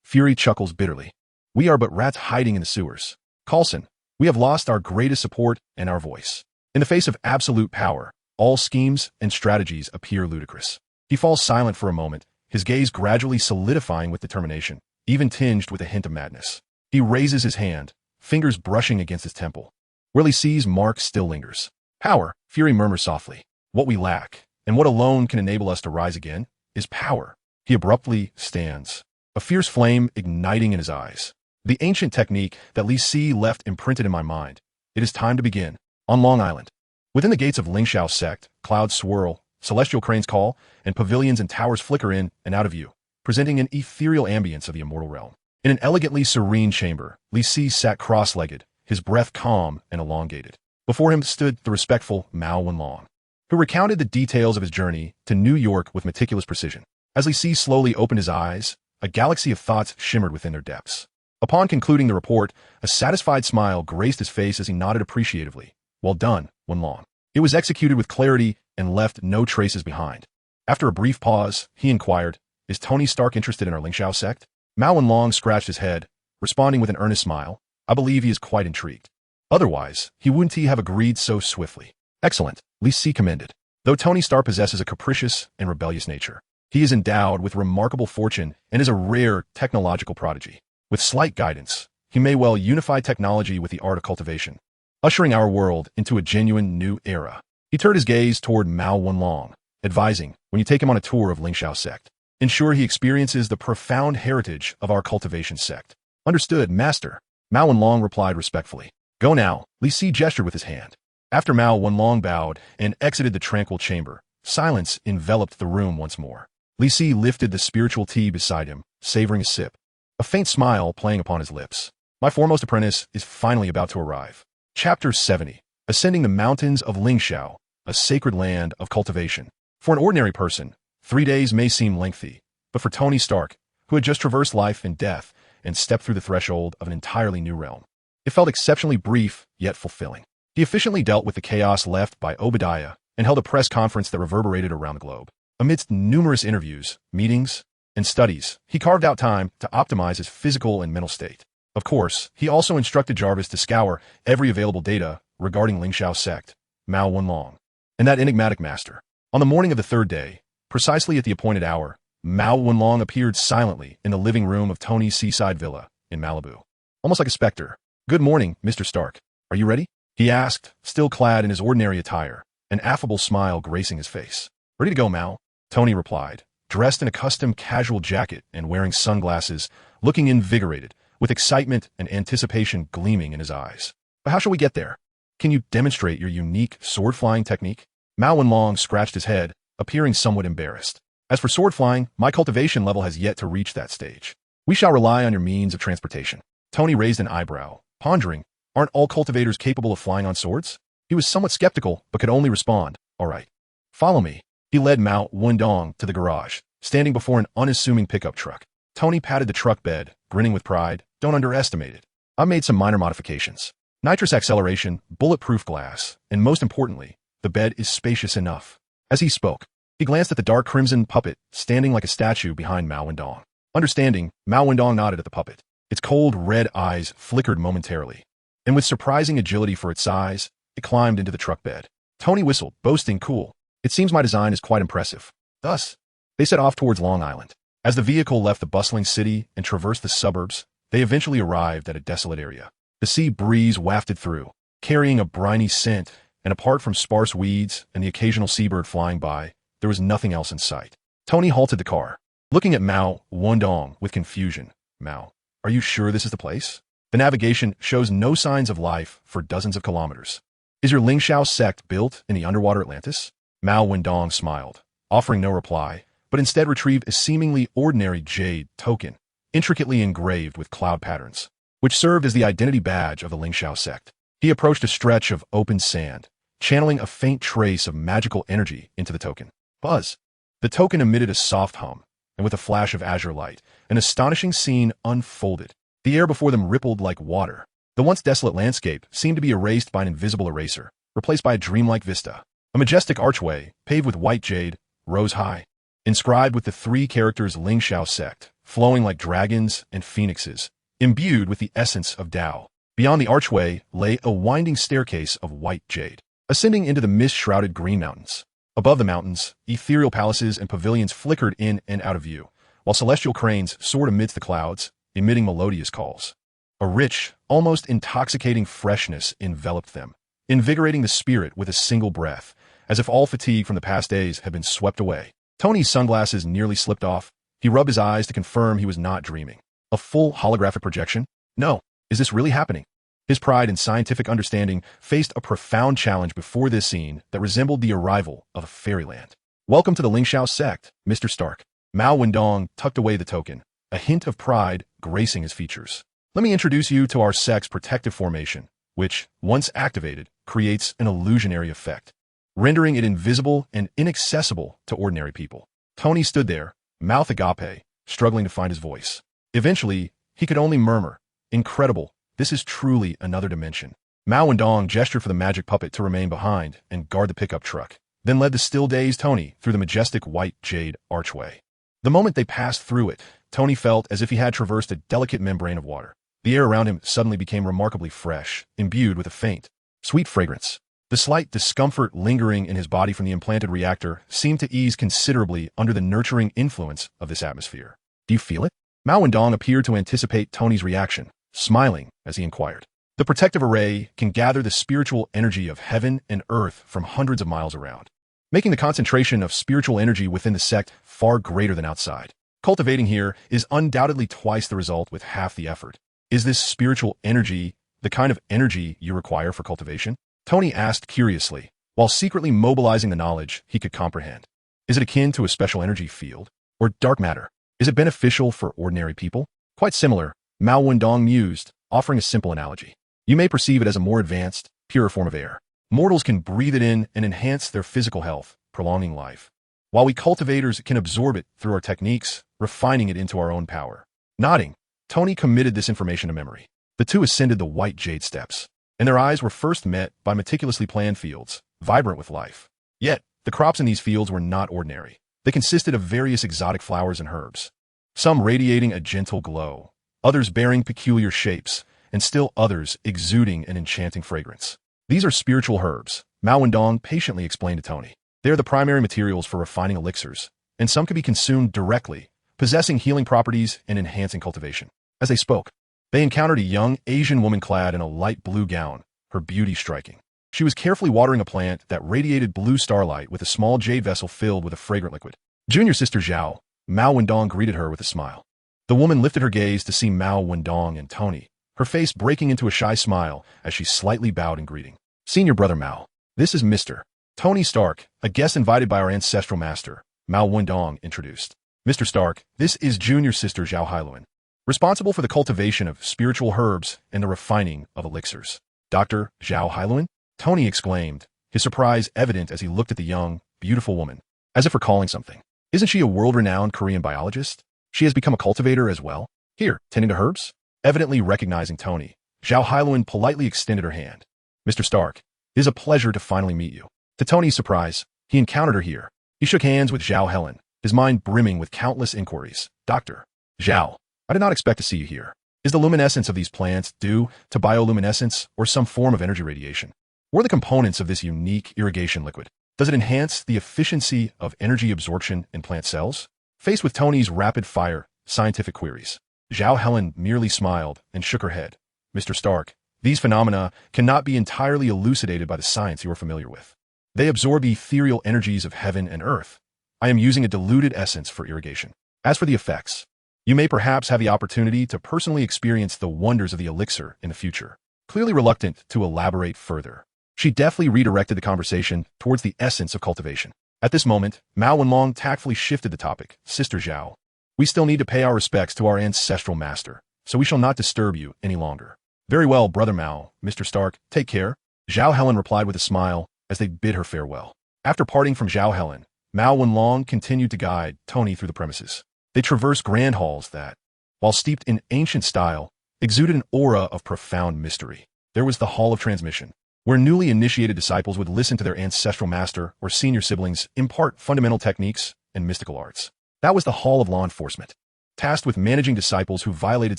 Fury chuckles bitterly. We are but rats hiding in the sewers. Coulson, we have lost our greatest support and our voice. In the face of absolute power, all schemes and strategies appear ludicrous. He falls silent for a moment, his gaze gradually solidifying with determination, even tinged with a hint of madness. He raises his hand, fingers brushing against his temple. Where Li Si's mark still lingers. Power, Fury murmurs softly. What we lack, and what alone can enable us to rise again, is power. He abruptly stands, a fierce flame igniting in his eyes. The ancient technique that Li Si left imprinted in my mind. It is time to begin. On Long Island, within the gates of Lingxiao sect, clouds swirl, celestial cranes call, and pavilions and towers flicker in and out of view, presenting an ethereal ambience of the immortal realm. In an elegantly serene chamber, Li Si sat cross-legged, his breath calm and elongated. Before him stood the respectful Mao Wenlong, who recounted the details of his journey to New York with meticulous precision. As Li Si slowly opened his eyes, a galaxy of thoughts shimmered within their depths. Upon concluding the report, a satisfied smile graced his face as he nodded appreciatively. Well done, Wenlong. It was executed with clarity and left no traces behind. After a brief pause, he inquired, is Tony Stark interested in our Lingxiao sect? Mao Wenlong scratched his head, responding with an earnest smile. I believe he is quite intrigued. Otherwise, he wouldn't have agreed so swiftly. Excellent, Li Si commended. Though Tony Stark possesses a capricious and rebellious nature, he is endowed with remarkable fortune and is a rare technological prodigy. With slight guidance, he may well unify technology with the art of cultivation, ushering our world into a genuine new era. He turned his gaze toward Mao Wenlong, advising, when you take him on a tour of Lingxiao sect, ensure he experiences the profound heritage of our cultivation sect. Understood, master. Mao Wenlong replied respectfully. Go now, Li Si gestured with his hand. After Mao Wenlong bowed and exited the tranquil chamber, silence enveloped the room once more. Li Si lifted the spiritual tea beside him, savoring a sip, a faint smile playing upon his lips. My foremost apprentice is finally about to arrive. Chapter 70. Ascending the Mountains of Lingxiao, a sacred land of cultivation. For an ordinary person, 3 days may seem lengthy, but for Tony Stark, who had just traversed life and death and stepped through the threshold of an entirely new realm, it felt exceptionally brief yet fulfilling. He efficiently dealt with the chaos left by Obadiah and held a press conference that reverberated around the globe. Amidst numerous interviews, meetings, and studies, he carved out time to optimize his physical and mental state. Of course, he also instructed Jarvis to scour every available data regarding Lingxiao's sect, Mao Wenlong, and that enigmatic master. On the morning of the third day, precisely at the appointed hour, Mao Wenlong appeared silently in the living room of Tony's seaside villa in Malibu, almost like a specter. "Good morning, Mr. Stark. Are you ready?" he asked, still clad in his ordinary attire, an affable smile gracing his face. "Ready to go, Mao," Tony replied, dressed in a custom casual jacket and wearing sunglasses, looking invigorated, with excitement and anticipation gleaming in his eyes. "But how shall we get there? Can you demonstrate your unique sword-flying technique?" Mao Wenlong scratched his head, appearing somewhat embarrassed. "As for sword flying, my cultivation level has yet to reach that stage. We shall rely on your means of transportation." Tony raised an eyebrow, pondering, aren't all cultivators capable of flying on swords? He was somewhat skeptical, but could only respond, "All right. Follow me." He led Mao Wendong to the garage, standing before an unassuming pickup truck. Tony patted the truck bed, grinning with pride. "Don't underestimate it. I made some minor modifications. Nitrous acceleration, bulletproof glass, and most importantly, the bed is spacious enough." As he spoke, he glanced at the dark crimson puppet standing like a statue behind Mao Wendong. Understanding, Mao Wendong nodded at the puppet. Its cold red eyes flickered momentarily, and with surprising agility for its size, it climbed into the truck bed. Tony whistled, boasting, "Cool. It seems my design is quite impressive." Thus, they set off towards Long Island. As the vehicle left the bustling city and traversed the suburbs, they eventually arrived at a desolate area. The sea breeze wafted through, carrying a briny scent, and apart from sparse weeds and the occasional seabird flying by, there was nothing else in sight. Tony halted the car, looking at Mao Wendong with confusion. "Mao, are you sure this is the place? The navigation shows no signs of life for dozens of kilometers. Is your Lingxiao sect built in the underwater Atlantis?" Mao Wendong smiled, offering no reply, but instead retrieved a seemingly ordinary jade token, intricately engraved with cloud patterns, which served as the identity badge of the Lingxiao sect. He approached a stretch of open sand, channeling a faint trace of magical energy into the token. Buzz! The token emitted a soft hum, and with a flash of azure light, an astonishing scene unfolded. The air before them rippled like water. The once desolate landscape seemed to be erased by an invisible eraser, replaced by a dreamlike vista. A majestic archway, paved with white jade, rose high, inscribed with the three characters Lingxiao sect, flowing like dragons and phoenixes, imbued with the essence of Tao. Beyond the archway lay a winding staircase of white jade, ascending into the mist-shrouded Green Mountains. Above the mountains, ethereal palaces and pavilions flickered in and out of view, while celestial cranes soared amidst the clouds, emitting melodious calls. A rich, almost intoxicating freshness enveloped them, invigorating the spirit with a single breath, as if all fatigue from the past days had been swept away. Tony's sunglasses nearly slipped off. He rubbed his eyes to confirm he was not dreaming. A full holographic projection? No. Is this really happening? His pride and scientific understanding faced a profound challenge before this scene that resembled the arrival of a fairyland. "Welcome to the Lingxiao sect, Mr. Stark." Mao Wendong tucked away the token, a hint of pride gracing his features. "Let me introduce you to our sect's protective formation, which, once activated, creates an illusionary effect, rendering it invisible and inaccessible to ordinary people." Tony stood there, mouth agape, struggling to find his voice. Eventually, he could only murmur, "Incredible, this is truly another dimension." Mao Wendong gestured for the magic puppet to remain behind and guard the pickup truck, then led the still-dazed Tony through the majestic white jade archway. The moment they passed through it, Tony felt as if he had traversed a delicate membrane of water. The air around him suddenly became remarkably fresh, imbued with a faint, sweet fragrance. The slight discomfort lingering in his body from the implanted reactor seemed to ease considerably under the nurturing influence of this atmosphere. "Do you feel it?" Mao Wendong appeared to anticipate Tony's reaction, smiling as he inquired. "The protective array can gather the spiritual energy of heaven and earth from hundreds of miles around, making the concentration of spiritual energy within the sect far greater than outside. Cultivating here is undoubtedly twice the result with half the effort." "Is this spiritual energy the kind of energy you require for cultivation?" Tony asked curiously, while secretly mobilizing the knowledge he could comprehend. "Is it akin to a special energy field? Or dark matter? Is it beneficial for ordinary people?" "Quite similar," Mao Wendong mused, offering a simple analogy. "You may perceive it as a more advanced, purer form of air. Mortals can breathe it in and enhance their physical health, prolonging life, while we cultivators can absorb it through our techniques, refining it into our own power." Nodding, Tony committed this information to memory. The two ascended the white jade steps, and their eyes were first met by meticulously planned fields, vibrant with life. Yet, the crops in these fields were not ordinary. They consisted of various exotic flowers and herbs, some radiating a gentle glow, others bearing peculiar shapes, and still others exuding an enchanting fragrance. These are spiritual herbs, Mao Wendong patiently explained to Tony. They are the primary materials for refining elixirs, and some can be consumed directly, possessing healing properties and enhancing cultivation. As they spoke, they encountered a young Asian woman clad in a light blue gown, her beauty striking. She was carefully watering a plant that radiated blue starlight with a small jade vessel filled with a fragrant liquid. Junior sister Zhao, Mao Wendong greeted her with a smile. The woman lifted her gaze to see Mao Wendong and Tony, her face breaking into a shy smile as she slightly bowed in greeting. Senior brother Mao, this is Mr. Tony Stark, a guest invited by our ancestral master, Mao Wendong introduced. Mr. Stark, this is junior sister Zhao Hailuan, responsible for the cultivation of spiritual herbs and the refining of elixirs. Dr. Zhao Hailuan? Tony exclaimed, his surprise evident as he looked at the young, beautiful woman, as if recalling something. Isn't she a world-renowned Korean biologist? She has become a cultivator as well? Here, tending to herbs? Evidently recognizing Tony, Zhao Hailuan politely extended her hand. Mr. Stark, it is a pleasure to finally meet you. To Tony's surprise, he encountered her here. He shook hands with Zhao Helen, his mind brimming with countless inquiries. Dr. Zhao, I did not expect to see you here. Is the luminescence of these plants due to bioluminescence or some form of energy radiation? What are the components of this unique irrigation liquid? Does it enhance the efficiency of energy absorption in plant cells? Faced with Tony's rapid-fire, scientific queries, Zhao Helen merely smiled and shook her head. Mr. Stark, these phenomena cannot be entirely elucidated by the science you are familiar with. They absorb ethereal energies of heaven and earth. I am using a diluted essence for irrigation. As for the effects, you may perhaps have the opportunity to personally experience the wonders of the elixir in the future. Clearly reluctant to elaborate further, she deftly redirected the conversation towards the essence of cultivation. At this moment, Mao Wenlong tactfully shifted the topic. Sister Zhao, we still need to pay our respects to our ancestral master, so we shall not disturb you any longer. Very well, brother Mao, Mr. Stark, take care. Zhao Helen replied with a smile as they bid her farewell. After parting from Zhao Helen, Mao Wenlong continued to guide Tony through the premises. They traversed grand halls that, while steeped in ancient style, exuded an aura of profound mystery. There was the Hall of Transmission, where newly initiated disciples would listen to their ancestral master or senior siblings impart fundamental techniques and mystical arts. That was the Hall of Law Enforcement, tasked with managing disciples who violated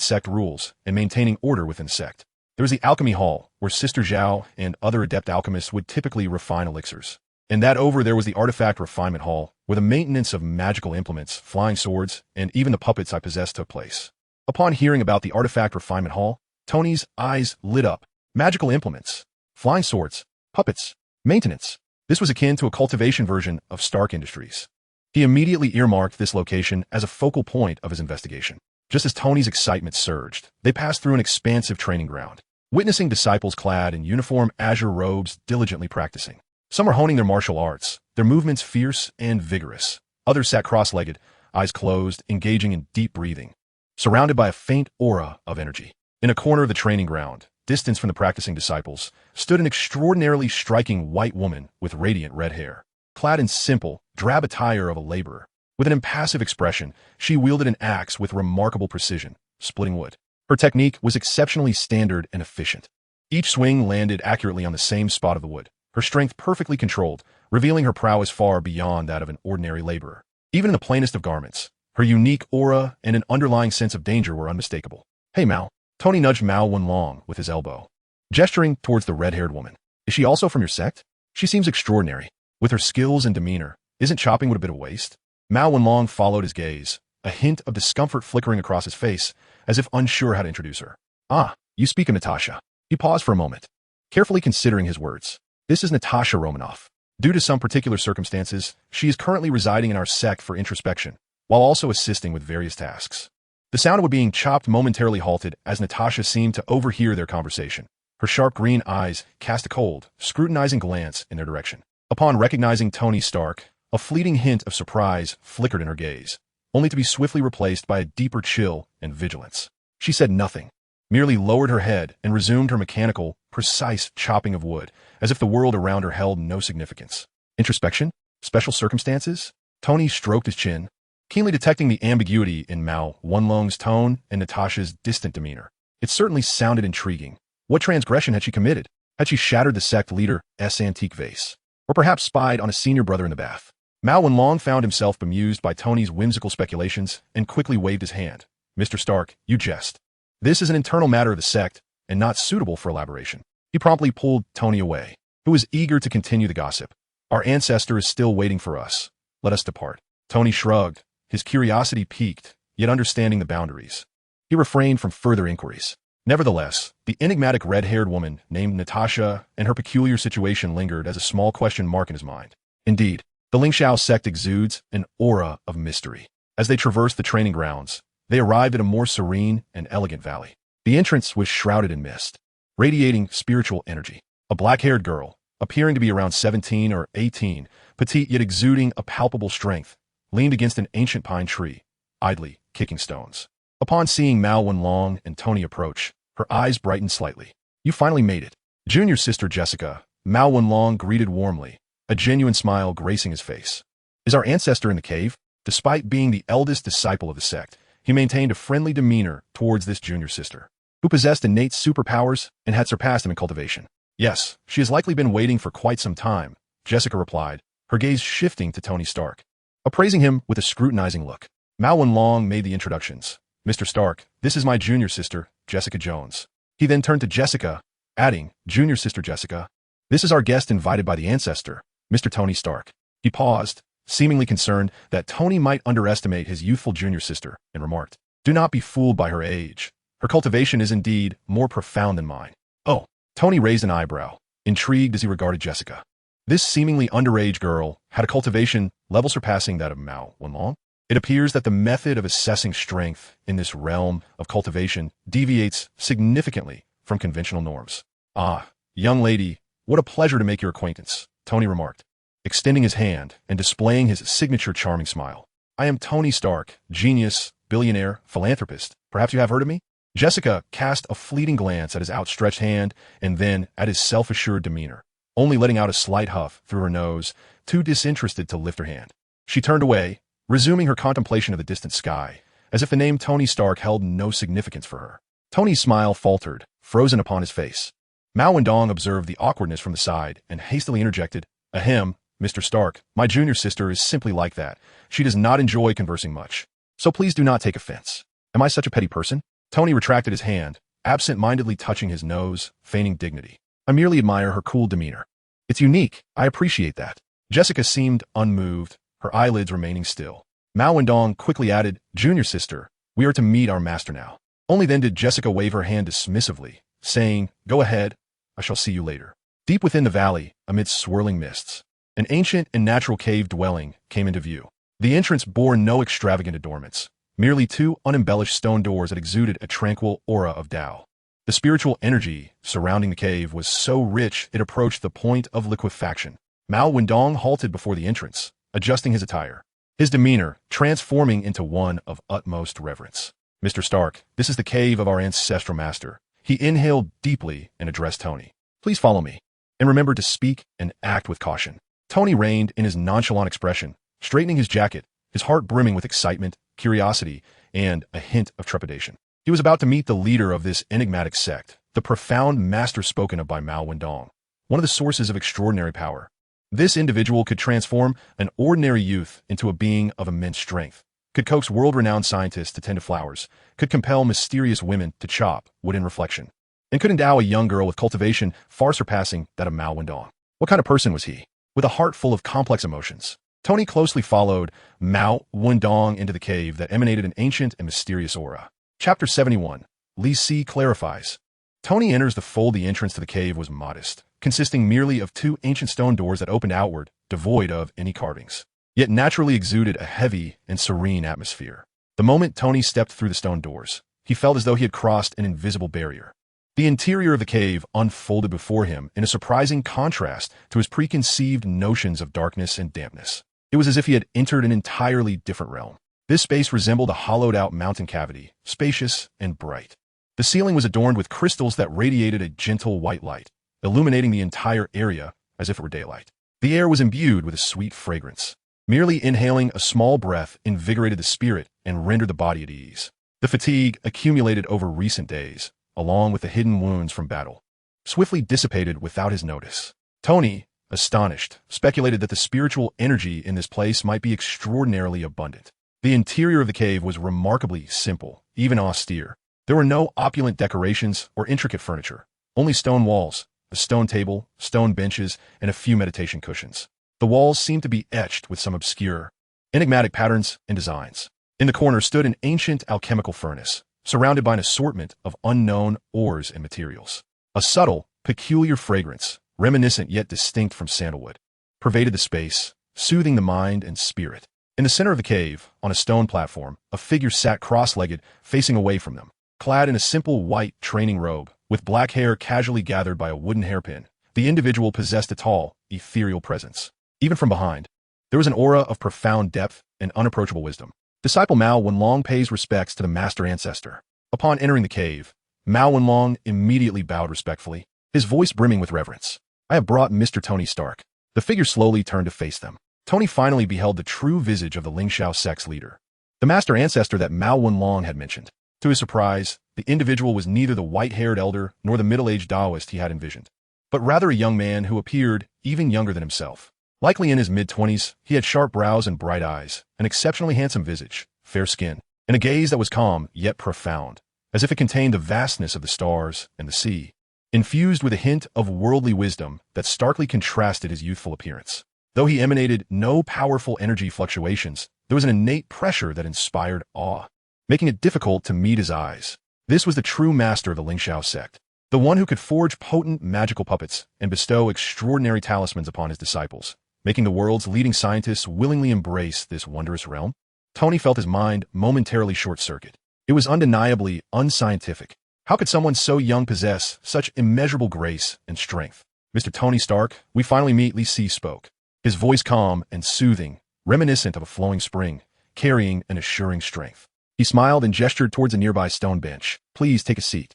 sect rules and maintaining order within the sect. There was the Alchemy Hall, where Sister Zhao and other adept alchemists would typically refine elixirs. And that over there was the Artifact Refinement Hall, where the maintenance of magical implements, flying swords, and even the puppets I possessed took place. Upon hearing about the Artifact Refinement Hall, Tony's eyes lit up. Magical implements, flying swords, puppets, maintenance. This was akin to a cultivation version of Stark Industries. He immediately earmarked this location as a focal point of his investigation. Just as Tony's excitement surged, they passed through an expansive training ground, witnessing disciples clad in uniform azure robes diligently practicing. Some were honing their martial arts, their movements fierce and vigorous. Others sat cross-legged, eyes closed, engaging in deep breathing, surrounded by a faint aura of energy. In a corner of the training ground, distant from the practicing disciples, stood an extraordinarily striking white woman with radiant red hair. Clad in simple, drab attire of a laborer, with an impassive expression, she wielded an axe with remarkable precision, splitting wood. Her technique was exceptionally standard and efficient. Each swing landed accurately on the same spot of the wood, her strength perfectly controlled, revealing her prowess far beyond that of an ordinary laborer. Even in the plainest of garments, her unique aura and an underlying sense of danger were unmistakable. Hey Mao. Tony nudged Mao Wenlong with his elbow, gesturing towards the red-haired woman. Is she also from your sect? She seems extraordinary. With her skills and demeanor, isn't chopping wood a bit of waste? Mao Wenlong followed his gaze, a hint of discomfort flickering across his face, as if unsure how to introduce her. Ah, you speak of Natasha. He paused for a moment, carefully considering his words. This is Natasha Romanoff. Due to some particular circumstances, she is currently residing in our sect for introspection, while also assisting with various tasks. The sound of wood being chopped momentarily halted as Natasha seemed to overhear their conversation. Her sharp green eyes cast a cold, scrutinizing glance in their direction. Upon recognizing Tony Stark, a fleeting hint of surprise flickered in her gaze, only to be swiftly replaced by a deeper chill and vigilance. She said nothing, merely lowered her head and resumed her mechanical, precise chopping of wood, as if the world around her held no significance. Introspection? Special circumstances? Tony stroked his chin, keenly detecting the ambiguity in Mao Wenlong's tone and Natasha's distant demeanor. It certainly sounded intriguing. What transgression had she committed? Had she shattered the sect leader's antique vase? Or perhaps spied on a senior brother in the bath? Mao Wenlong found himself bemused by Tony's whimsical speculations and quickly waved his hand. Mr. Stark, you jest. This is an internal matter of the sect and not suitable for elaboration. He promptly pulled Tony away, who was eager to continue the gossip. Our ancestor is still waiting for us. Let us depart. Tony shrugged, his curiosity piqued, yet understanding the boundaries. He refrained from further inquiries. Nevertheless, the enigmatic red-haired woman named Natasha and her peculiar situation lingered as a small question mark in his mind. Indeed, the Lingxiao sect exudes an aura of mystery. As they traversed the training grounds, they arrived at a more serene and elegant valley. The entrance was shrouded in mist, radiating spiritual energy. A black-haired girl, appearing to be around 17 or 18, petite yet exuding a palpable strength, leaned against an ancient pine tree, idly kicking stones. Upon seeing Mao Wenlong and Tony approach, her eyes brightened slightly. You finally made it. Junior sister Jessica, Mao Wenlong greeted warmly, a genuine smile gracing his face. Is our ancestor in the cave? Despite being the eldest disciple of the sect, he maintained a friendly demeanor towards this junior sister, who possessed innate superpowers and had surpassed him in cultivation. Yes, she has likely been waiting for quite some time, Jessica replied, her gaze shifting to Tony Stark, appraising him with a scrutinizing look. Mao Wenlong made the introductions. Mr. Stark, this is my junior sister, Jessica Jones. He then turned to Jessica, adding, Junior sister Jessica, this is our guest invited by the ancestor, Mr. Tony Stark. He paused, seemingly concerned that Tony might underestimate his youthful junior sister, and remarked, Do not be fooled by her age. Her cultivation is indeed more profound than mine. Oh, Tony raised an eyebrow, intrigued as he regarded Jessica. This seemingly underage girl had a cultivation level surpassing that of Mao Wenlong. It appears that the method of assessing strength in this realm of cultivation deviates significantly from conventional norms. Ah, young lady, what a pleasure to make your acquaintance, Tony remarked, extending his hand and displaying his signature charming smile. I am Tony Stark, genius, billionaire, philanthropist. Perhaps you have heard of me? Jessica cast a fleeting glance at his outstretched hand and then at his self-assured demeanor, only letting out a slight huff through her nose, too disinterested to lift her hand. She turned away, resuming her contemplation of the distant sky, as if the name Tony Stark held no significance for her. Tony's smile faltered, frozen upon his face. Mao Wendong observed the awkwardness from the side and hastily interjected, Ahem, Mr. Stark, my junior sister is simply like that. She does not enjoy conversing much. So please do not take offense. Am I such a petty person? Tony retracted his hand, absent-mindedly touching his nose, feigning dignity. I merely admire her cool demeanor. It's unique. I appreciate that. Jessica seemed unmoved, her eyelids remaining still. Mao Wendong quickly added, Junior sister, we are to meet our master now. Only then did Jessica wave her hand dismissively, saying, Go ahead, I shall see you later. Deep within the valley, amidst swirling mists, an ancient and natural cave dwelling came into view. The entrance bore no extravagant adornments, merely two unembellished stone doors that exuded a tranquil aura of Tao. The spiritual energy surrounding the cave was so rich it approached the point of liquefaction. Mao Wendong halted before the entrance, adjusting his attire, his demeanor transforming into one of utmost reverence. Mr. Stark, this is the cave of our ancestral master. He inhaled deeply and addressed Tony. Please follow me, and remember to speak and act with caution. Tony reined in his nonchalant expression, straightening his jacket, his heart brimming with excitement, curiosity, and a hint of trepidation. He was about to meet the leader of this enigmatic sect, the profound master spoken of by Mao Wendong, one of the sources of extraordinary power. This individual could transform an ordinary youth into a being of immense strength, could coax world-renowned scientists to tend to flowers, could compel mysterious women to chop wood in reflection, and could endow a young girl with cultivation far surpassing that of Mao Wendong. What kind of person was he? With a heart full of complex emotions, Tony closely followed Mao Wendong into the cave that emanated an ancient and mysterious aura. Chapter 71. Li Si clarifies. Tony enters the fold. The entrance to the cave was modest, consisting merely of two ancient stone doors that opened outward, devoid of any carvings, yet naturally exuded a heavy and serene atmosphere. The moment Tony stepped through the stone doors, he felt as though he had crossed an invisible barrier. The interior of the cave unfolded before him in a surprising contrast to his preconceived notions of darkness and dampness. It was as if he had entered an entirely different realm. This space resembled a hollowed-out mountain cavity, spacious and bright. The ceiling was adorned with crystals that radiated a gentle white light, illuminating the entire area as if it were daylight. The air was imbued with a sweet fragrance. Merely inhaling a small breath invigorated the spirit and rendered the body at ease. The fatigue accumulated over recent days, along with the hidden wounds from battle, swiftly dissipated without his notice. Tony, astonished, speculated that the spiritual energy in this place might be extraordinarily abundant. The interior of the cave was remarkably simple, even austere. There were no opulent decorations or intricate furniture, only stone walls, a stone table, stone benches, and a few meditation cushions. The walls seemed to be etched with some obscure, enigmatic patterns and designs. In the corner stood an ancient alchemical furnace, surrounded by an assortment of unknown ores and materials. A subtle, peculiar fragrance, reminiscent yet distinct from sandalwood, pervaded the space, soothing the mind and spirit. In the center of the cave, on a stone platform, a figure sat cross-legged, facing away from them. Clad in a simple white training robe, with black hair casually gathered by a wooden hairpin, the individual possessed a tall, ethereal presence. Even from behind, there was an aura of profound depth and unapproachable wisdom. Disciple Mao Wenlong pays respects to the master ancestor. Upon entering the cave, Mao Wenlong immediately bowed respectfully, his voice brimming with reverence. I have brought Mr. Tony Stark. The figure slowly turned to face them. Tony finally beheld the true visage of the Lingxiao sect's leader, the master ancestor that Mao Wenlong had mentioned. To his surprise, the individual was neither the white-haired elder nor the middle-aged Taoist he had envisioned, but rather a young man who appeared even younger than himself. Likely in his mid-20s, he had sharp brows and bright eyes, an exceptionally handsome visage, fair skin, and a gaze that was calm yet profound, as if it contained the vastness of the stars and the sea, infused with a hint of worldly wisdom that starkly contrasted his youthful appearance. Though he emanated no powerful energy fluctuations, there was an innate pressure that inspired awe, making it difficult to meet his eyes. This was the true master of the Lingxiao sect, the one who could forge potent magical puppets and bestow extraordinary talismans upon his disciples, making the world's leading scientists willingly embrace this wondrous realm. Tony felt his mind momentarily short-circuit. It was undeniably unscientific. How could someone so young possess such immeasurable grace and strength? Mr. Tony Stark, we finally meet. Li Si spoke, his voice calm and soothing, reminiscent of a flowing spring, carrying an assuring strength. He smiled and gestured towards a nearby stone bench. Please take a seat.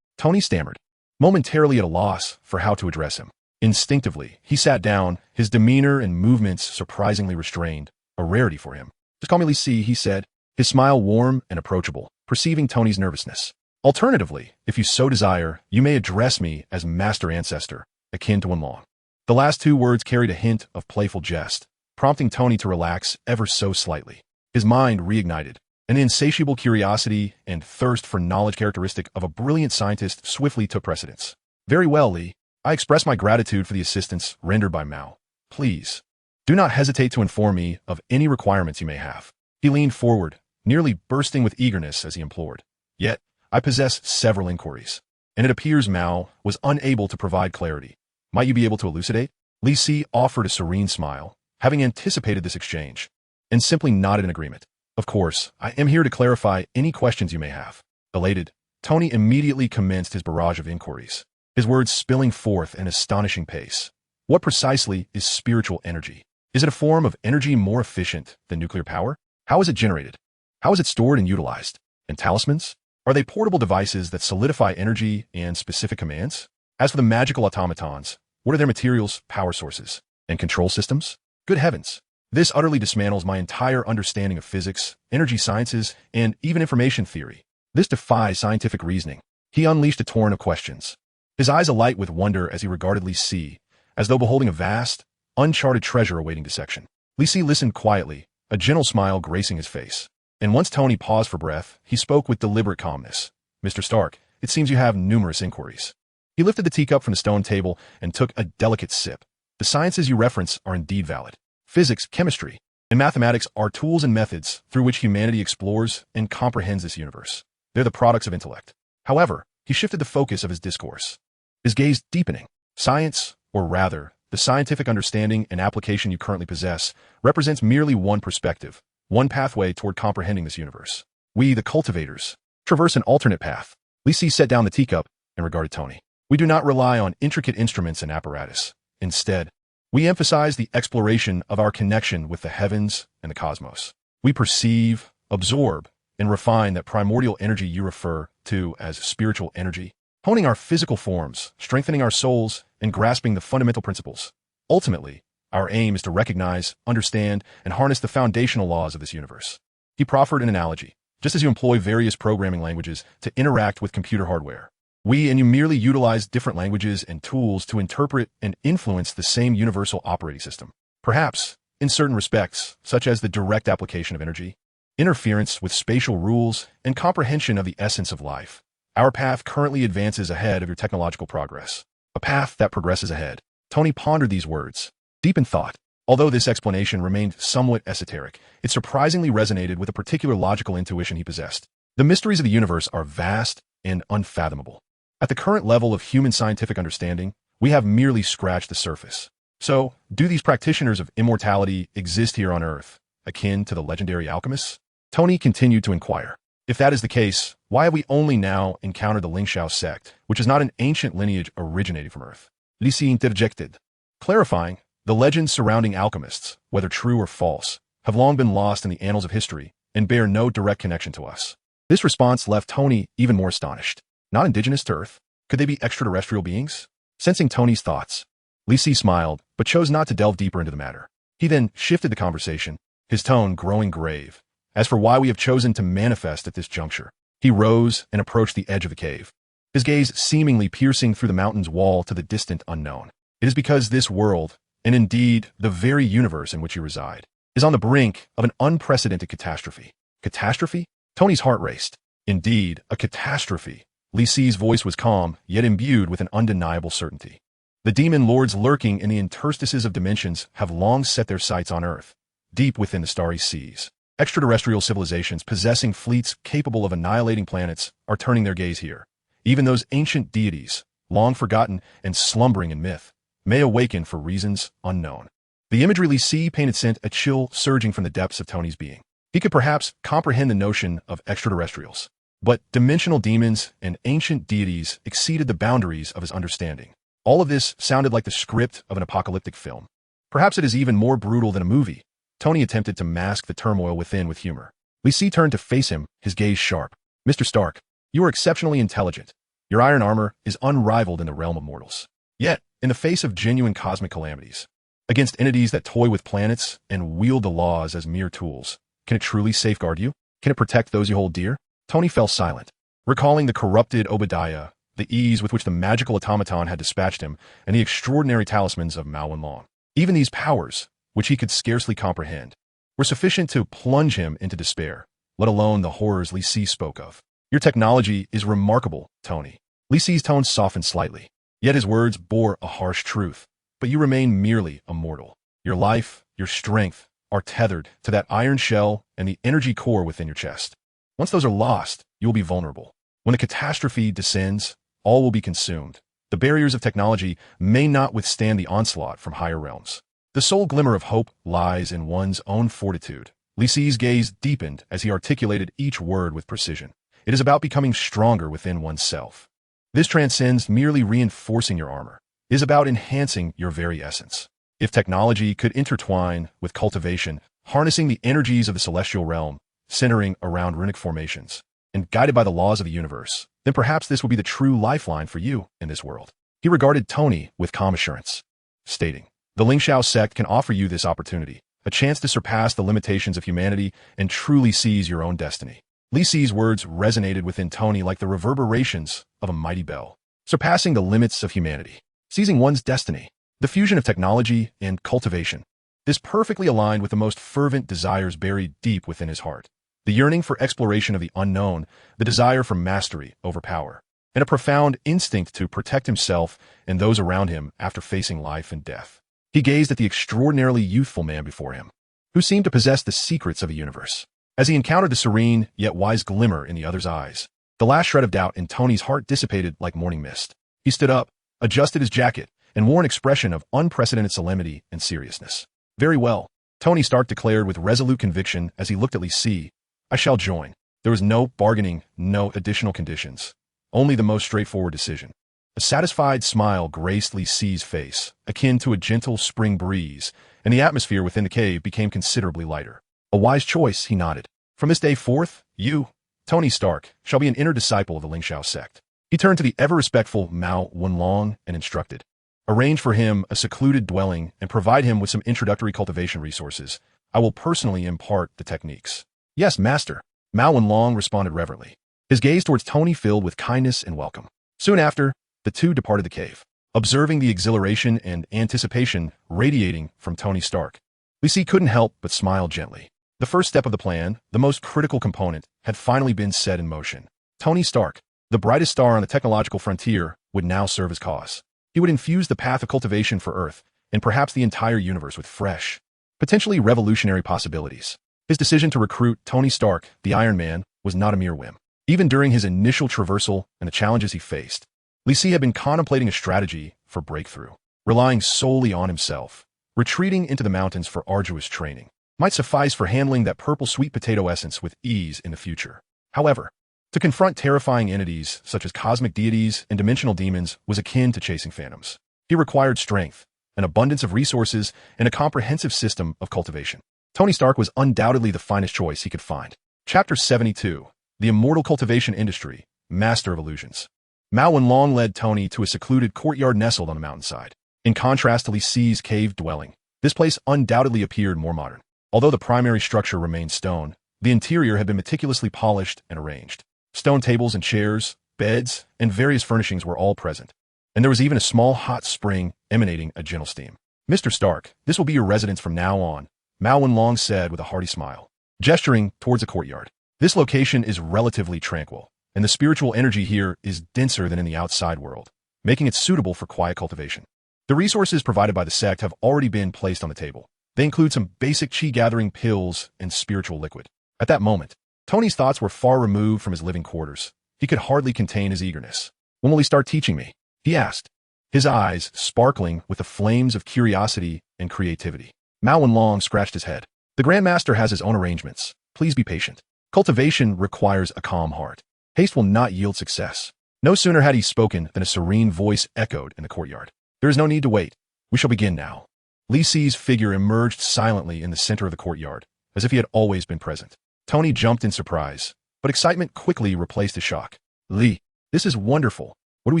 Tony stammered, momentarily at a loss for how to address him. Instinctively, he sat down, his demeanor and movements surprisingly restrained, a rarity for him. Just call me Li Si, he said, his smile warm and approachable, perceiving Tony's nervousness. Alternatively, if you so desire, you may address me as Master Ancestor, akin to Wenlong. The last two words carried a hint of playful jest, prompting Tony to relax ever so slightly. His mind reignited. An insatiable curiosity and thirst for knowledge characteristic of a brilliant scientist swiftly took precedence. Very well, Li. I express my gratitude for the assistance rendered by Mao. Please, do not hesitate to inform me of any requirements you may have. He leaned forward, nearly bursting with eagerness as he implored. Yet, I possess several inquiries, and it appears Mao was unable to provide clarity. Might you be able to elucidate? Li Si offered a serene smile, having anticipated this exchange, and simply nodded in agreement. Of course, I am here to clarify any questions you may have. Elated, Tony immediately commenced his barrage of inquiries, his words spilling forth at an astonishing pace. What precisely is spiritual energy? Is it a form of energy more efficient than nuclear power? How is it generated? How is it stored and utilized? And talismans? Are they portable devices that solidify energy and specific commands? As for the magical automatons, what are their materials, power sources, and control systems? Good heavens! This utterly dismantles my entire understanding of physics, energy sciences, and even information theory. This defies scientific reasoning. He unleashed a torrent of questions, his eyes alight with wonder as he regarded Li Si, as though beholding a vast, uncharted treasure awaiting dissection. Li Si listened quietly, a gentle smile gracing his face. And once Tony paused for breath, he spoke with deliberate calmness. Mr. Stark, it seems you have numerous inquiries. He lifted the teacup from the stone table and took a delicate sip. The sciences you reference are indeed valid. Physics, chemistry, and mathematics are tools and methods through which humanity explores and comprehends this universe. They're the products of intellect. However, he shifted the focus of his discourse, his gaze deepening. Science, or rather, the scientific understanding and application you currently possess, represents merely one perspective, one pathway toward comprehending this universe. We, the cultivators, traverse an alternate path. Li Si set down the teacup and regarded Tony. We do not rely on intricate instruments and apparatus. Instead, we emphasize the exploration of our connection with the heavens and the cosmos. We perceive, absorb, and refine that primordial energy you refer to as spiritual energy, honing our physical forms, strengthening our souls, and grasping the fundamental principles. Ultimately, our aim is to recognize, understand, and harness the foundational laws of this universe. He proffered an analogy. Just as you employ various programming languages to interact with computer hardware, we and you merely utilize different languages and tools to interpret and influence the same universal operating system. Perhaps, in certain respects, such as the direct application of energy, interference with spatial rules, and comprehension of the essence of life. Our path currently advances ahead of your technological progress. A path that progresses ahead. Tony pondered these words, deep in thought. Although this explanation remained somewhat esoteric, it surprisingly resonated with a particular logical intuition he possessed. The mysteries of the universe are vast and unfathomable. At the current level of human scientific understanding, we have merely scratched the surface. So, do these practitioners of immortality exist here on Earth, akin to the legendary alchemists? Tony continued to inquire. If that is the case, why have we only now encountered the Lingxiao sect, which is not an ancient lineage originating from Earth? Lisi interjected, clarifying, the legends surrounding alchemists, whether true or false, have long been lost in the annals of history and bear no direct connection to us. This response left Tony even more astonished. Not indigenous to Earth? Could they be extraterrestrial beings? Sensing Tony's thoughts, Lisi smiled, but chose not to delve deeper into the matter. He then shifted the conversation, his tone growing grave. As for why we have chosen to manifest at this juncture, he rose and approached the edge of the cave, his gaze seemingly piercing through the mountain's wall to the distant unknown. It is because this world, and indeed the very universe in which you reside, is on the brink of an unprecedented catastrophe. Catastrophe? Tony's heart raced. Indeed, a catastrophe. Lisi's voice was calm, yet imbued with an undeniable certainty. The demon lords lurking in the interstices of dimensions have long set their sights on Earth, deep within the starry seas. Extraterrestrial civilizations possessing fleets capable of annihilating planets are turning their gaze here. Even those ancient deities, long forgotten and slumbering in myth, may awaken for reasons unknown. The imagery Lisi painted sent a chill surging from the depths of Tony's being. He could perhaps comprehend the notion of extraterrestrials, but dimensional demons and ancient deities exceeded the boundaries of his understanding. All of this sounded like the script of an apocalyptic film. Perhaps it is even more brutal than a movie. Tony attempted to mask the turmoil within with humor. Lisi turned to face him, his gaze sharp. Mr. Stark, you are exceptionally intelligent. Your iron armor is unrivaled in the realm of mortals. Yet, in the face of genuine cosmic calamities, against entities that toy with planets and wield the laws as mere tools, can it truly safeguard you? Can it protect those you hold dear? Tony fell silent, recalling the corrupted Obadiah, the ease with which the magical automaton had dispatched him, and the extraordinary talismans of Mao Wenlong. Even these powers, which he could scarcely comprehend, were sufficient to plunge him into despair, let alone the horrors Lisi spoke of. Your technology is remarkable, Tony. Lisi's tone softened slightly, yet his words bore a harsh truth. But you remain merely a mortal. Your life, your strength, are tethered to that iron shell and the energy core within your chest. Once those are lost, you will be vulnerable. When the catastrophe descends, all will be consumed. The barriers of technology may not withstand the onslaught from higher realms. The sole glimmer of hope lies in one's own fortitude. Lisi's gaze deepened as he articulated each word with precision. It is about becoming stronger within oneself. This transcends merely reinforcing your armor. It is about enhancing your very essence. If technology could intertwine with cultivation, harnessing the energies of the celestial realm, centering around runic formations, and guided by the laws of the universe, then perhaps this would be the true lifeline for you in this world. He regarded Tony with calm assurance, stating, the Lingxiao sect can offer you this opportunity, a chance to surpass the limitations of humanity and truly seize your own destiny. Lisi's words resonated within Tony like the reverberations of a mighty bell, surpassing the limits of humanity, seizing one's destiny. The fusion of technology and cultivation. This perfectly aligned with the most fervent desires buried deep within his heart. The yearning for exploration of the unknown, the desire for mastery over power, and a profound instinct to protect himself and those around him after facing life and death. He gazed at the extraordinarily youthful man before him, who seemed to possess the secrets of the universe. As he encountered the serene yet wise glimmer in the other's eyes, the last shred of doubt in Tony's heart dissipated like morning mist. He stood up, adjusted his jacket, and wore an expression of unprecedented solemnity and seriousness. Very well, Tony Stark declared with resolute conviction as he looked at Lisi. I shall join. There was no bargaining, no additional conditions. Only the most straightforward decision. A satisfied smile graced Lisi's face, akin to a gentle spring breeze, and the atmosphere within the cave became considerably lighter. A wise choice, he nodded. From this day forth, you, Tony Stark, shall be an inner disciple of the Lingxiao sect. He turned to the ever-respectful Mao Wenlong and instructed. Arrange for him a secluded dwelling and provide him with some introductory cultivation resources. I will personally impart the techniques. Yes, master, Mao Wenlong responded reverently, his gaze towards Tony filled with kindness and welcome. Soon after, the two departed the cave, observing the exhilaration and anticipation radiating from Tony Stark. Lisi couldn't help but smile gently. The first step of the plan, the most critical component, had finally been set in motion. Tony Stark, the brightest star on the technological frontier, would now serve his cause. He would infuse the path of cultivation for Earth, and perhaps the entire universe, with fresh, potentially revolutionary possibilities. His decision to recruit Tony Stark, the Iron Man, was not a mere whim. Even during his initial traversal and the challenges he faced, Lee Si had been contemplating a strategy for breakthrough. Relying solely on himself, retreating into the mountains for arduous training, might suffice for handling that purple sweet potato essence with ease in the future. However, to confront terrifying entities such as cosmic deities and dimensional demons was akin to chasing phantoms. He required strength, an abundance of resources, and a comprehensive system of cultivation. Tony Stark was undoubtedly the finest choice he could find. Chapter 72, The Immortal Cultivation Industry, Master of Illusions. Mao Wenlong led Tony to a secluded courtyard nestled on a mountainside. In contrast to Li Si's cave dwelling, this place undoubtedly appeared more modern. Although the primary structure remained stone, the interior had been meticulously polished and arranged. Stone tables and chairs, beds, and various furnishings were all present, and there was even a small hot spring emanating a gentle steam. "Mr. Stark, this will be your residence from now on," Mao Wenlong said with a hearty smile, gesturing towards a courtyard. "This location is relatively tranquil, and the spiritual energy here is denser than in the outside world, making it suitable for quiet cultivation. The resources provided by the sect have already been placed on the table. They include some basic chi-gathering pills and spiritual liquid." At that moment, Tony's thoughts were far removed from his living quarters. He could hardly contain his eagerness. "When will he start teaching me?" he asked, his eyes sparkling with the flames of curiosity and creativity. Mao Wenlong scratched his head. "The Grand Master has his own arrangements. Please be patient. Cultivation requires a calm heart. Haste will not yield success." No sooner had he spoken than a serene voice echoed in the courtyard. "There is no need to wait. We shall begin now." Li Si's figure emerged silently in the center of the courtyard, as if he had always been present. Tony jumped in surprise, but excitement quickly replaced his shock. "Li, this is wonderful. Where do we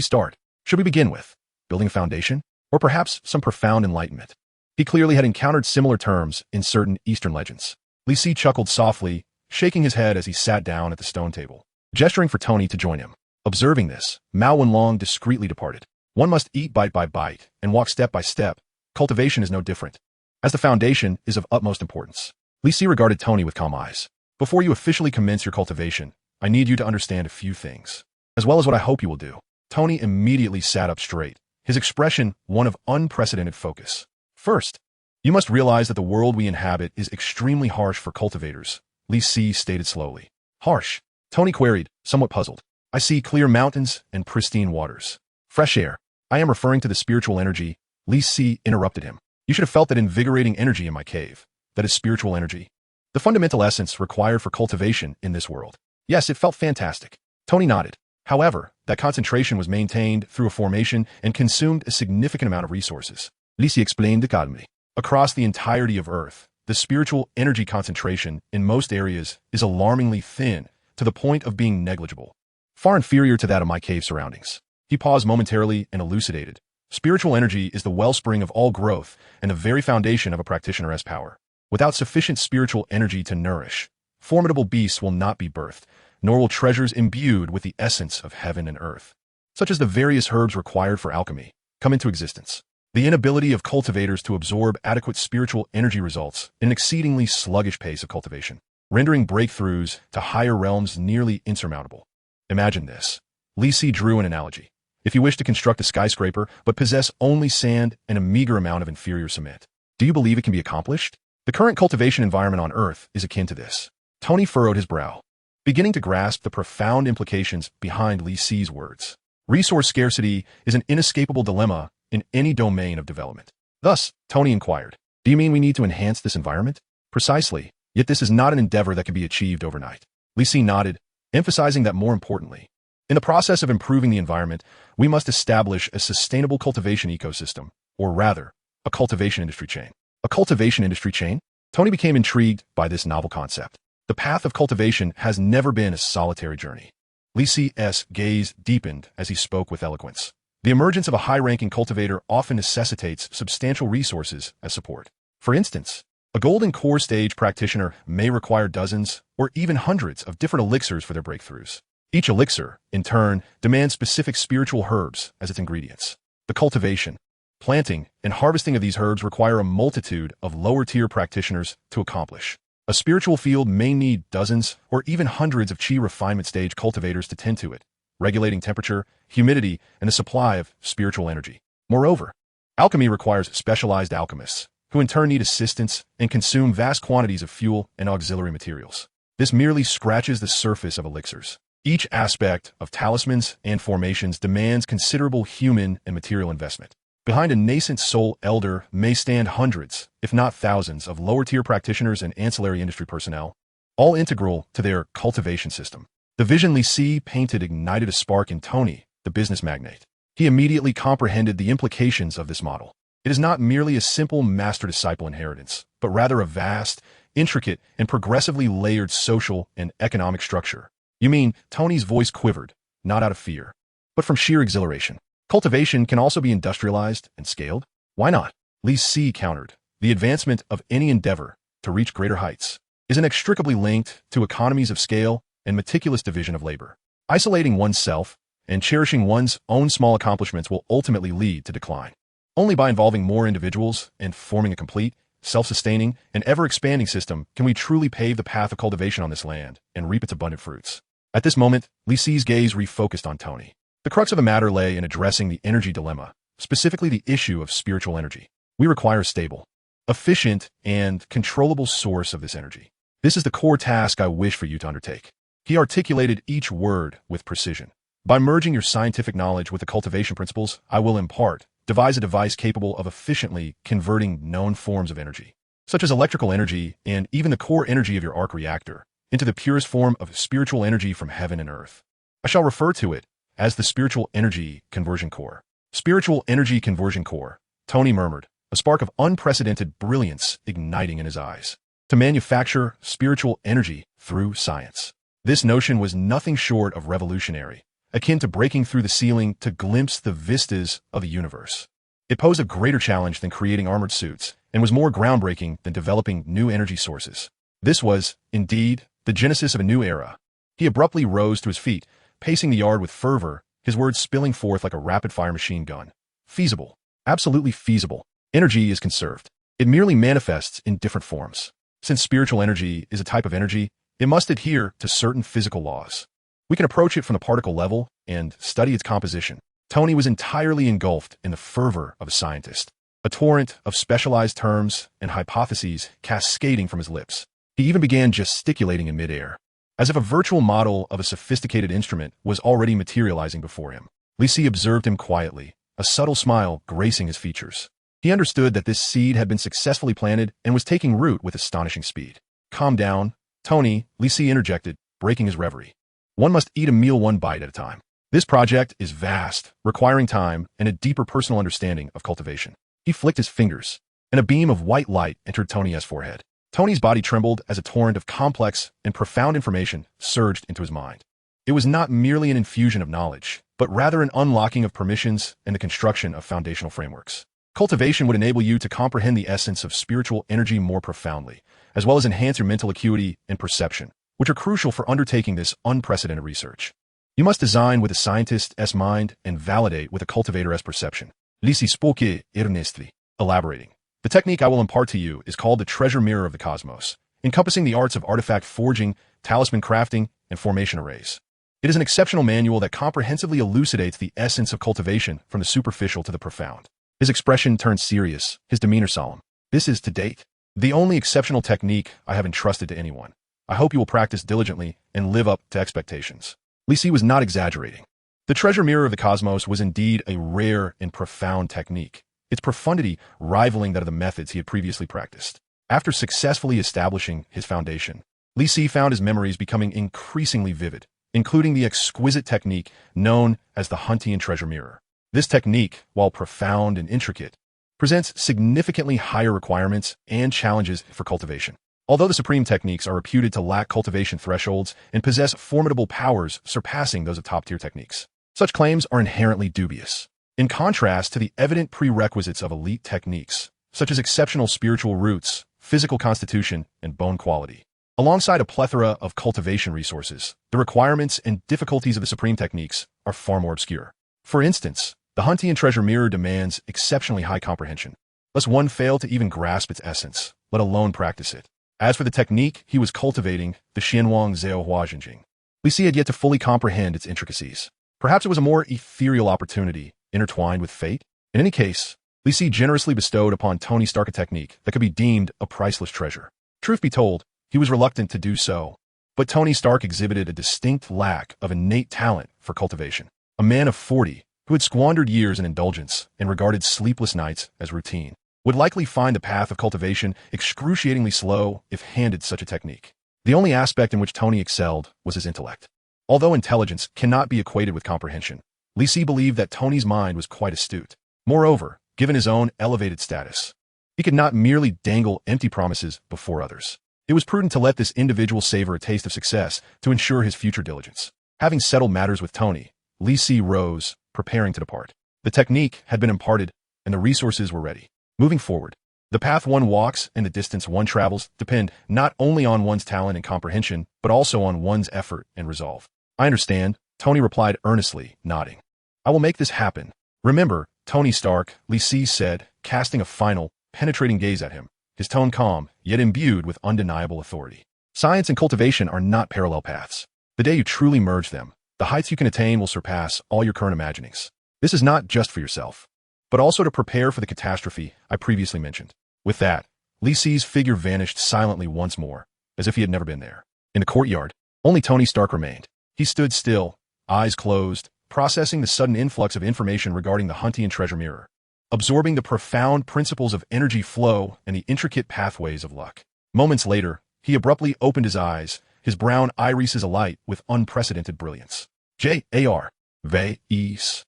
start? Should we begin with building a foundation? Or perhaps some profound enlightenment?" He clearly had encountered similar terms in certain Eastern legends. Li Si chuckled softly, shaking his head as he sat down at the stone table, gesturing for Tony to join him. Observing this, Mao Wenlong discreetly departed. One must eat bite by bite and walk step by step. Cultivation is no different, as the foundation is of utmost importance. Li Si regarded Tony with calm eyes. "Before you officially commence your cultivation, I need you to understand a few things, as well as what I hope you will do." Tony immediately sat up straight, his expression one of unprecedented focus. "First, you must realize that the world we inhabit is extremely harsh for cultivators," Li Si stated slowly. "Harsh?" Tony queried, somewhat puzzled. "I see clear mountains and pristine waters. Fresh air. I am referring to the spiritual energy." Li Si interrupted him. "You should have felt that invigorating energy in my cave. That is spiritual energy. The fundamental essence required for cultivation in this world." "Yes, it felt fantastic." Tony nodded. "However, that concentration was maintained through a formation and consumed a significant amount of resources." Li Si explained calmly. "Across the entirety of Earth, the spiritual energy concentration in most areas is alarmingly thin, to the point of being negligible. Far inferior to that of my cave surroundings." He paused momentarily and elucidated. "Spiritual energy is the wellspring of all growth and the very foundation of a practitioner's power. Without sufficient spiritual energy to nourish, formidable beasts will not be birthed, nor will treasures imbued with the essence of heaven and earth, such as the various herbs required for alchemy, come into existence. The inability of cultivators to absorb adequate spiritual energy results in an exceedingly sluggish pace of cultivation, rendering breakthroughs to higher realms nearly insurmountable. Imagine this." Li Si drew an analogy. "If you wish to construct a skyscraper but possess only sand and a meager amount of inferior cement, do you believe it can be accomplished? The current cultivation environment on Earth is akin to this." Tony furrowed his brow, beginning to grasp the profound implications behind Li Si's words. Resource scarcity is an inescapable dilemma in any domain of development. Thus, Tony inquired, "Do you mean we need to enhance this environment?" "Precisely, yet this is not an endeavor that can be achieved overnight." Li Si nodded, emphasizing that more importantly, in the process of improving the environment, we must establish a sustainable cultivation ecosystem, or rather, a cultivation industry chain. A cultivation industry chain? Tony became intrigued by this novel concept. The path of cultivation has never been a solitary journey. Li Si's gaze deepened as he spoke with eloquence. The emergence of a high-ranking cultivator often necessitates substantial resources as support. For instance, a golden core stage practitioner may require dozens or even hundreds of different elixirs for their breakthroughs. Each elixir, in turn, demands specific spiritual herbs as its ingredients. The cultivation, planting, and harvesting of these herbs require a multitude of lower-tier practitioners to accomplish. A spiritual field may need dozens or even hundreds of chi refinement stage cultivators to tend to it, regulating temperature, humidity, and the supply of spiritual energy. Moreover, alchemy requires specialized alchemists, who in turn need assistance and consume vast quantities of fuel and auxiliary materials. This merely scratches the surface of elixirs. Each aspect of talismans and formations demands considerable human and material investment. Behind a nascent soul elder may stand hundreds, if not thousands, of lower-tier practitioners and ancillary industry personnel, all integral to their cultivation system. The vision Li Si painted ignited a spark in Tony, the business magnate. He immediately comprehended the implications of this model. It is not merely a simple master-disciple inheritance, but rather a vast, intricate, and progressively layered social and economic structure. You mean, Tony's voice quivered, not out of fear, but from sheer exhilaration. Cultivation can also be industrialized and scaled? Why not? Li Si countered. The advancement of any endeavor to reach greater heights is inextricably linked to economies of scale and meticulous division of labor. Isolating oneself and cherishing one's own small accomplishments will ultimately lead to decline. Only by involving more individuals and forming a complete, self-sustaining, and ever-expanding system can we truly pave the path of cultivation on this land and reap its abundant fruits. At this moment, Li Si's gaze refocused on Tony. The crux of the matter lay in addressing the energy dilemma, specifically the issue of spiritual energy. We require a stable, efficient, and controllable source of this energy. This is the core task I wish for you to undertake. He articulated each word with precision. By merging your scientific knowledge with the cultivation principles I will impart, devise a device capable of efficiently converting known forms of energy, such as electrical energy and even the core energy of your arc reactor, into the purest form of spiritual energy from heaven and earth. I shall refer to it as the Spiritual Energy Conversion Core. Spiritual Energy Conversion Core, Tony murmured, a spark of unprecedented brilliance igniting in his eyes. To manufacture spiritual energy through science. This notion was nothing short of revolutionary, akin to breaking through the ceiling to glimpse the vistas of the universe. It posed a greater challenge than creating armored suits, and was more groundbreaking than developing new energy sources. This was, indeed, the genesis of a new era. He abruptly rose to his feet, pacing the yard with fervor, his words spilling forth like a rapid-fire machine gun. Feasible. Absolutely feasible. Energy is conserved. It merely manifests in different forms. Since spiritual energy is a type of energy, it must adhere to certain physical laws. We can approach it from the particle level and study its composition. Tony was entirely engulfed in the fervor of a scientist, a torrent of specialized terms and hypotheses cascading from his lips. He even began gesticulating in midair, as if a virtual model of a sophisticated instrument was already materializing before him. Li Si observed him quietly, a subtle smile gracing his features. He understood that this seed had been successfully planted and was taking root with astonishing speed. Calm down, Tony, Li Si interjected, breaking his reverie. One must eat a meal one bite at a time. This project is vast, requiring time and a deeper personal understanding of cultivation. He flicked his fingers, and a beam of white light entered Tony's forehead. Tony's body trembled as a torrent of complex and profound information surged into his mind. It was not merely an infusion of knowledge, but rather an unlocking of permissions and the construction of foundational frameworks. Cultivation would enable you to comprehend the essence of spiritual energy more profoundly, as well as enhance your mental acuity and perception, which are crucial for undertaking this unprecedented research. You must design with a scientist's mind and validate with a cultivator's perception. Li Si spoke earnestly, elaborating. The technique I will impart to you is called the treasure mirror of the cosmos, encompassing the arts of artifact forging, talisman crafting, and formation arrays. It is an exceptional manual that comprehensively elucidates the essence of cultivation from the superficial to the profound. His expression turned serious, his demeanor solemn. This is, to date, the only exceptional technique I have entrusted to anyone. I hope you will practice diligently and live up to expectations. Li Si was not exaggerating. The treasure mirror of the cosmos was indeed a rare and profound technique, its profundity rivaling that of the methods he had previously practiced. After successfully establishing his foundation, Li Si found his memories becoming increasingly vivid, including the exquisite technique known as the Huntian treasure mirror. This technique, while profound and intricate, presents significantly higher requirements and challenges for cultivation. Although the supreme techniques are reputed to lack cultivation thresholds and possess formidable powers surpassing those of top-tier techniques, such claims are inherently dubious. In contrast to the evident prerequisites of elite techniques, such as exceptional spiritual roots, physical constitution, and bone quality. Alongside a plethora of cultivation resources, the requirements and difficulties of the supreme techniques are far more obscure. For instance, the Huntian treasure mirror demands exceptionally high comprehension, lest one fail to even grasp its essence, let alone practice it. As for the technique he was cultivating, the Xianwang Zhao Huajinjing, Li Si had yet to fully comprehend its intricacies. Perhaps it was a more ethereal opportunity, intertwined with fate? In any case, Li Si generously bestowed upon Tony Stark a technique that could be deemed a priceless treasure. Truth be told, he was reluctant to do so. But Tony Stark exhibited a distinct lack of innate talent for cultivation. A man of 40, who had squandered years in indulgence and regarded sleepless nights as routine, would likely find the path of cultivation excruciatingly slow if handed such a technique. The only aspect in which Tony excelled was his intellect. Although intelligence cannot be equated with comprehension, Li Si believed that Tony's mind was quite astute. Moreover, given his own elevated status, he could not merely dangle empty promises before others. It was prudent to let this individual savor a taste of success to ensure his future diligence. Having settled matters with Tony, Li Si rose, preparing to depart. The technique had been imparted, and the resources were ready. Moving forward, the path one walks and the distance one travels depend not only on one's talent and comprehension, but also on one's effort and resolve. I understand, Tony replied earnestly, nodding. I will make this happen. Remember, Tony Stark, Li Si said, casting a final, penetrating gaze at him, his tone calm, yet imbued with undeniable authority. Science and cultivation are not parallel paths. The day you truly merge them, the heights you can attain will surpass all your current imaginings. This is not just for yourself, but also to prepare for the catastrophe I previously mentioned. With that, Li Si's figure vanished silently once more, as if he had never been there. In the courtyard, only Tony Stark remained. He stood still, eyes closed, processing the sudden influx of information regarding the Huntian treasure mirror, absorbing the profound principles of energy flow and the intricate pathways of luck. Moments later, he abruptly opened his eyes, his brown irises alight with unprecedented brilliance. J.A.R. V.E.S.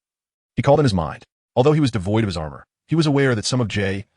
He called in his mind. Although he was devoid of his armor, he was aware that some of J.A.R.V.I.S.S.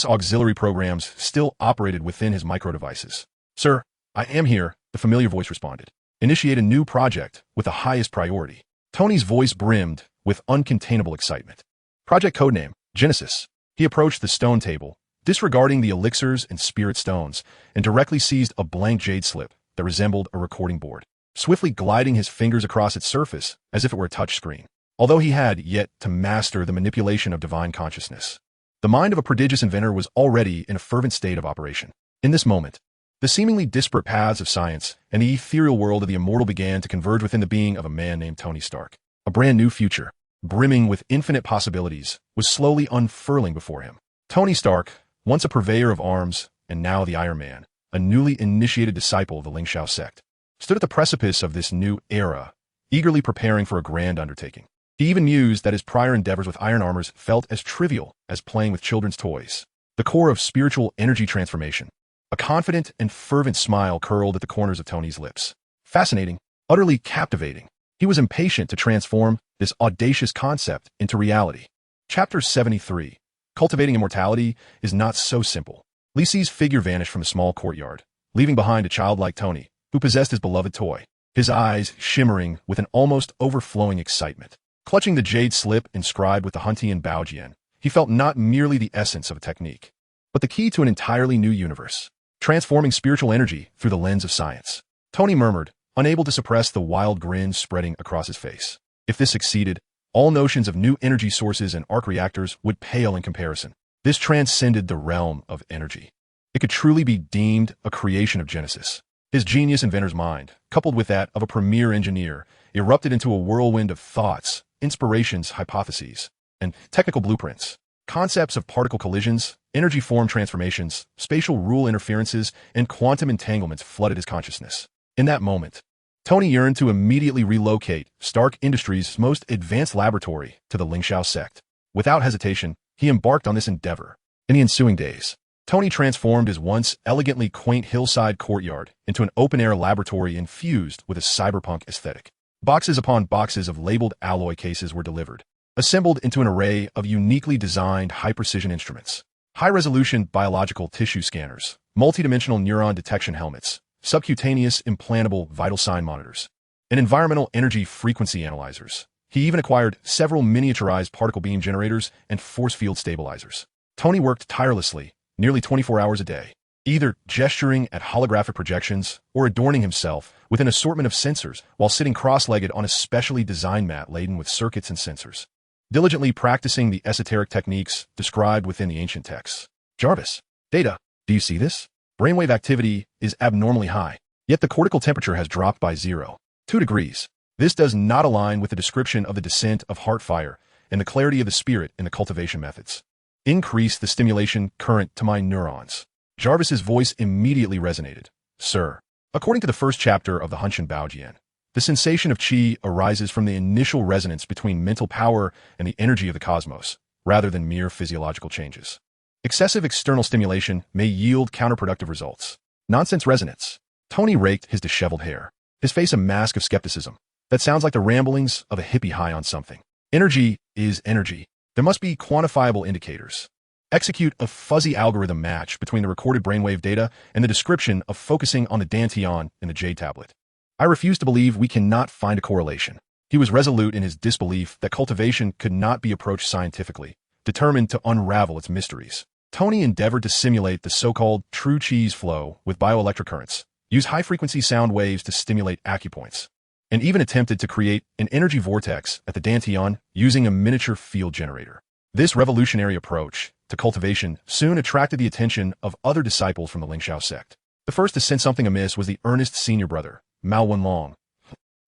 auxiliary programs still operated within his micro-devices. Sir, I am here, the familiar voice responded. Initiate a new project with the highest priority. Tony's voice brimmed with uncontainable excitement. Project codename, Genesis. He approached the stone table, disregarding the elixirs and spirit stones, and directly seized a blank jade slip that resembled a recording board, swiftly gliding his fingers across its surface as if it were a touch screen. Although he had yet to master the manipulation of divine consciousness, the mind of a prodigious inventor was already in a fervent state of operation. In this moment, the seemingly disparate paths of science and the ethereal world of the immortal began to converge within the being of a man named Tony Stark. A brand new future, brimming with infinite possibilities, was slowly unfurling before him. Tony Stark, once a purveyor of arms and now the Iron Man, a newly initiated disciple of the Ling Shao sect, stood at the precipice of this new era, eagerly preparing for a grand undertaking. He even mused that his prior endeavors with iron armors felt as trivial as playing with children's toys. The core of spiritual energy transformation. A confident and fervent smile curled at the corners of Tony's lips. Fascinating, utterly captivating. He was impatient to transform this audacious concept into reality. Chapter 73. Cultivating immortality is not so simple. Li Si's figure vanished from the small courtyard, leaving behind a childlike Tony, who possessed his beloved toy, his eyes shimmering with an almost overflowing excitement. Clutching the jade slip inscribed with the Huntian Baojian, he felt not merely the essence of a technique, but the key to an entirely new universe, transforming spiritual energy through the lens of science. Tony murmured, unable to suppress the wild grin spreading across his face. If this succeeded, all notions of new energy sources and arc reactors would pale in comparison. This transcended the realm of energy. It could truly be deemed a creation of Genesis. His genius inventor's mind, coupled with that of a premier engineer, erupted into a whirlwind of thoughts, inspirations, hypotheses, and technical blueprints. Concepts of particle collisions, energy form transformations, spatial rule interferences, and quantum entanglements flooded his consciousness. In that moment, Tony yearned to immediately relocate Stark Industries' most advanced laboratory to the Ling Shao sect. Without hesitation, he embarked on this endeavor. In the ensuing days, Tony transformed his once elegantly quaint hillside courtyard into an open-air laboratory infused with a cyberpunk aesthetic. Boxes upon boxes of labeled alloy cases were delivered, assembled into an array of uniquely designed high-precision instruments, high-resolution biological tissue scanners, multidimensional neuron detection helmets, subcutaneous implantable vital sign monitors, and environmental energy frequency analyzers. He even acquired several miniaturized particle beam generators and force field stabilizers. Tony worked tirelessly, nearly 24 hours a day, either gesturing at holographic projections or adorning himself with an assortment of sensors while sitting cross-legged on a specially designed mat laden with circuits and sensors, diligently practicing the esoteric techniques described within the ancient texts. Jarvis. Data. Do you see this? Brainwave activity is abnormally high, yet the cortical temperature has dropped by 0.2 degrees. This does not align with the description of the descent of heart fire and the clarity of the spirit in the cultivation methods. Increase the stimulation current to my neurons. Jarvis's voice immediately resonated. Sir, according to the first chapter of the Hunshin Baojian, the sensation of qi arises from the initial resonance between mental power and the energy of the cosmos, rather than mere physiological changes. Excessive external stimulation may yield counterproductive results. Nonsense resonance. Tony raked his disheveled hair, his face a mask of skepticism. That sounds like the ramblings of a hippie high on something. Energy is energy. There must be quantifiable indicators. Execute a fuzzy algorithm match between the recorded brainwave data and the description of focusing on the dantian in the J tablet. I refuse to believe we cannot find a correlation. He was resolute in his disbelief that cultivation could not be approached scientifically, determined to unravel its mysteries. Tony endeavored to simulate the so-called true cheese flow with bioelectric currents, use high-frequency sound waves to stimulate acupoints, and even attempted to create an energy vortex at the dantian using a miniature field generator. This revolutionary approach to cultivation soon attracted the attention of other disciples from the Lingxiao sect. The first to sense something amiss was the earnest senior brother, Mao Wenlong.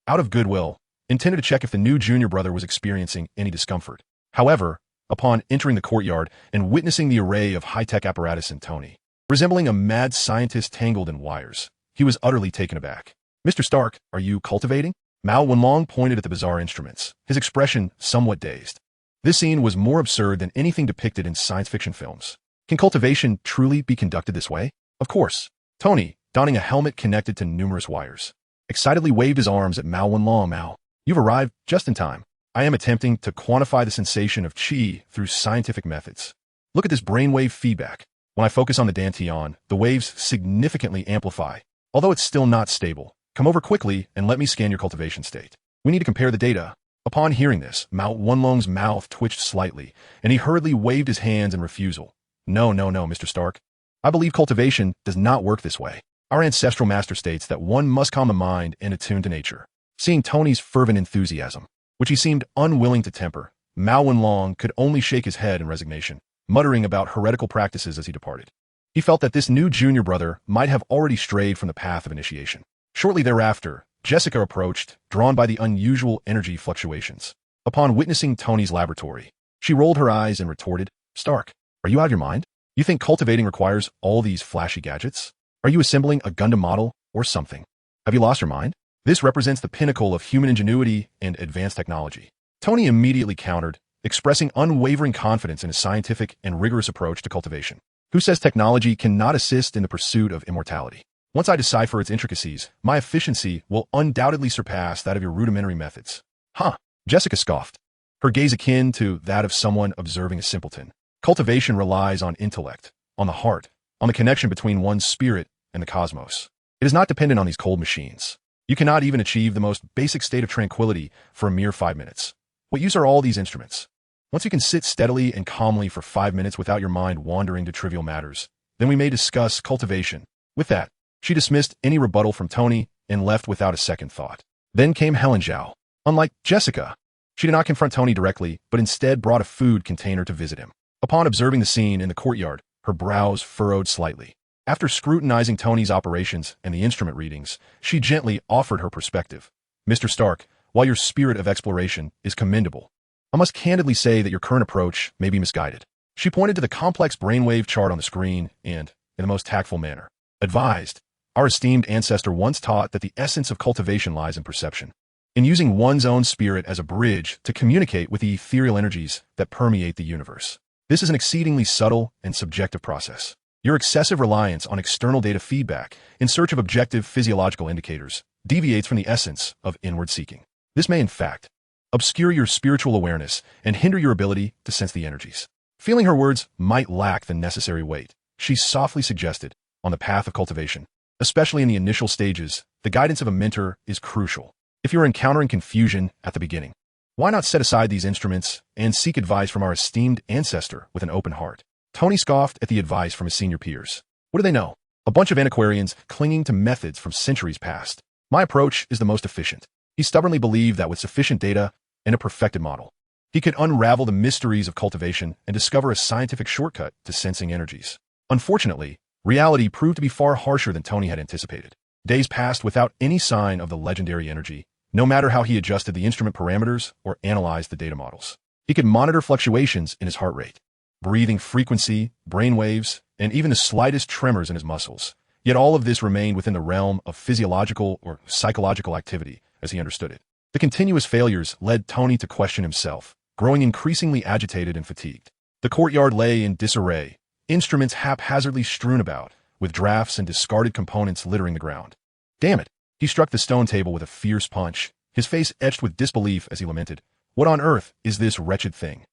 Out of goodwill, intended to check if the new junior brother was experiencing any discomfort. However, upon entering the courtyard and witnessing the array of high-tech apparatus in Tony, resembling a mad scientist tangled in wires, he was utterly taken aback. Mr. Stark, are you cultivating? Mao Wenlong pointed at the bizarre instruments, his expression somewhat dazed. This scene was more absurd than anything depicted in science fiction films. Can cultivation truly be conducted this way? Of course. Tony, donning a helmet connected to numerous wires, excitedly waved his arms at Mao Wenlong. Mao, you've arrived just in time. I am attempting to quantify the sensation of qi through scientific methods. Look at this brainwave feedback. When I focus on the dantian, the waves significantly amplify. Although it's still not stable, come over quickly and let me scan your cultivation state. We need to compare the data. Upon hearing this, Mao Wenlong's mouth twitched slightly, and he hurriedly waved his hands in refusal. No, Mr. Stark. I believe cultivation does not work this way. Our ancestral master states that one must calm the mind and attune to nature. Seeing Tony's fervent enthusiasm, which he seemed unwilling to temper, Mao Wenlong could only shake his head in resignation, muttering about heretical practices as he departed. He felt that this new junior brother might have already strayed from the path of initiation. Shortly thereafter, Jessica approached, drawn by the unusual energy fluctuations. Upon witnessing Tony's laboratory, she rolled her eyes and retorted, Stark, are you out of your mind? You think cultivating requires all these flashy gadgets? Are you assembling a Gundam model or something? Have you lost your mind? This represents the pinnacle of human ingenuity and advanced technology. Tony immediately countered, expressing unwavering confidence in a scientific and rigorous approach to cultivation. Who says technology cannot assist in the pursuit of immortality? Once I decipher its intricacies, my efficiency will undoubtedly surpass that of your rudimentary methods. Huh, Jessica scoffed, her gaze akin to that of someone observing a simpleton. Cultivation relies on intellect, on the heart, on the connection between one's spirit and the cosmos. It is not dependent on these cold machines. You cannot even achieve the most basic state of tranquility for a mere 5 minutes. What use are all these instruments? Once you can sit steadily and calmly for 5 minutes without your mind wandering to trivial matters, then we may discuss cultivation. With that, she dismissed any rebuttal from Tony and left without a second thought. Then came Helen Zhao. Unlike Jessica, she did not confront Tony directly, but instead brought a food container to visit him. Upon observing the scene in the courtyard, her brows furrowed slightly. After scrutinizing Tony's operations and the instrument readings, she gently offered her perspective. Mr. Stark, while your spirit of exploration is commendable, I must candidly say that your current approach may be misguided. She pointed to the complex brainwave chart on the screen and, in the most tactful manner, advised, our esteemed ancestor once taught that the essence of cultivation lies in perception, in using one's own spirit as a bridge to communicate with the ethereal energies that permeate the universe. This is an exceedingly subtle and subjective process. Your excessive reliance on external data feedback in search of objective physiological indicators deviates from the essence of inward seeking. This may, in fact, obscure your spiritual awareness and hinder your ability to sense the energies. Feeling her words might lack the necessary weight, she softly suggested, on the path of cultivation, especially in the initial stages, the guidance of a mentor is crucial. If you're encountering confusion at the beginning, why not set aside these instruments and seek advice from our esteemed ancestor with an open heart? Tony scoffed at the advice from his senior peers. What do they know? A bunch of antiquarians clinging to methods from centuries past. My approach is the most efficient. He stubbornly believed that with sufficient data and a perfected model, he could unravel the mysteries of cultivation and discover a scientific shortcut to sensing energies. Unfortunately, Reality proved to be far harsher than Tony had anticipated. Days passed without any sign of the legendary energy, no matter how he adjusted the instrument parameters or analyzed the data models. He could monitor fluctuations in his heart rate, breathing frequency, brain waves, and even the slightest tremors in his muscles. Yet all of this remained within the realm of physiological or psychological activity, as he understood it. The continuous failures led Tony to question himself, growing increasingly agitated and fatigued. The courtyard lay in disarray, instruments haphazardly strewn about, with drafts and discarded components littering the ground. Damn it! He struck the stone table with a fierce punch, his face etched with disbelief as he lamented, "What on earth is this wretched thing?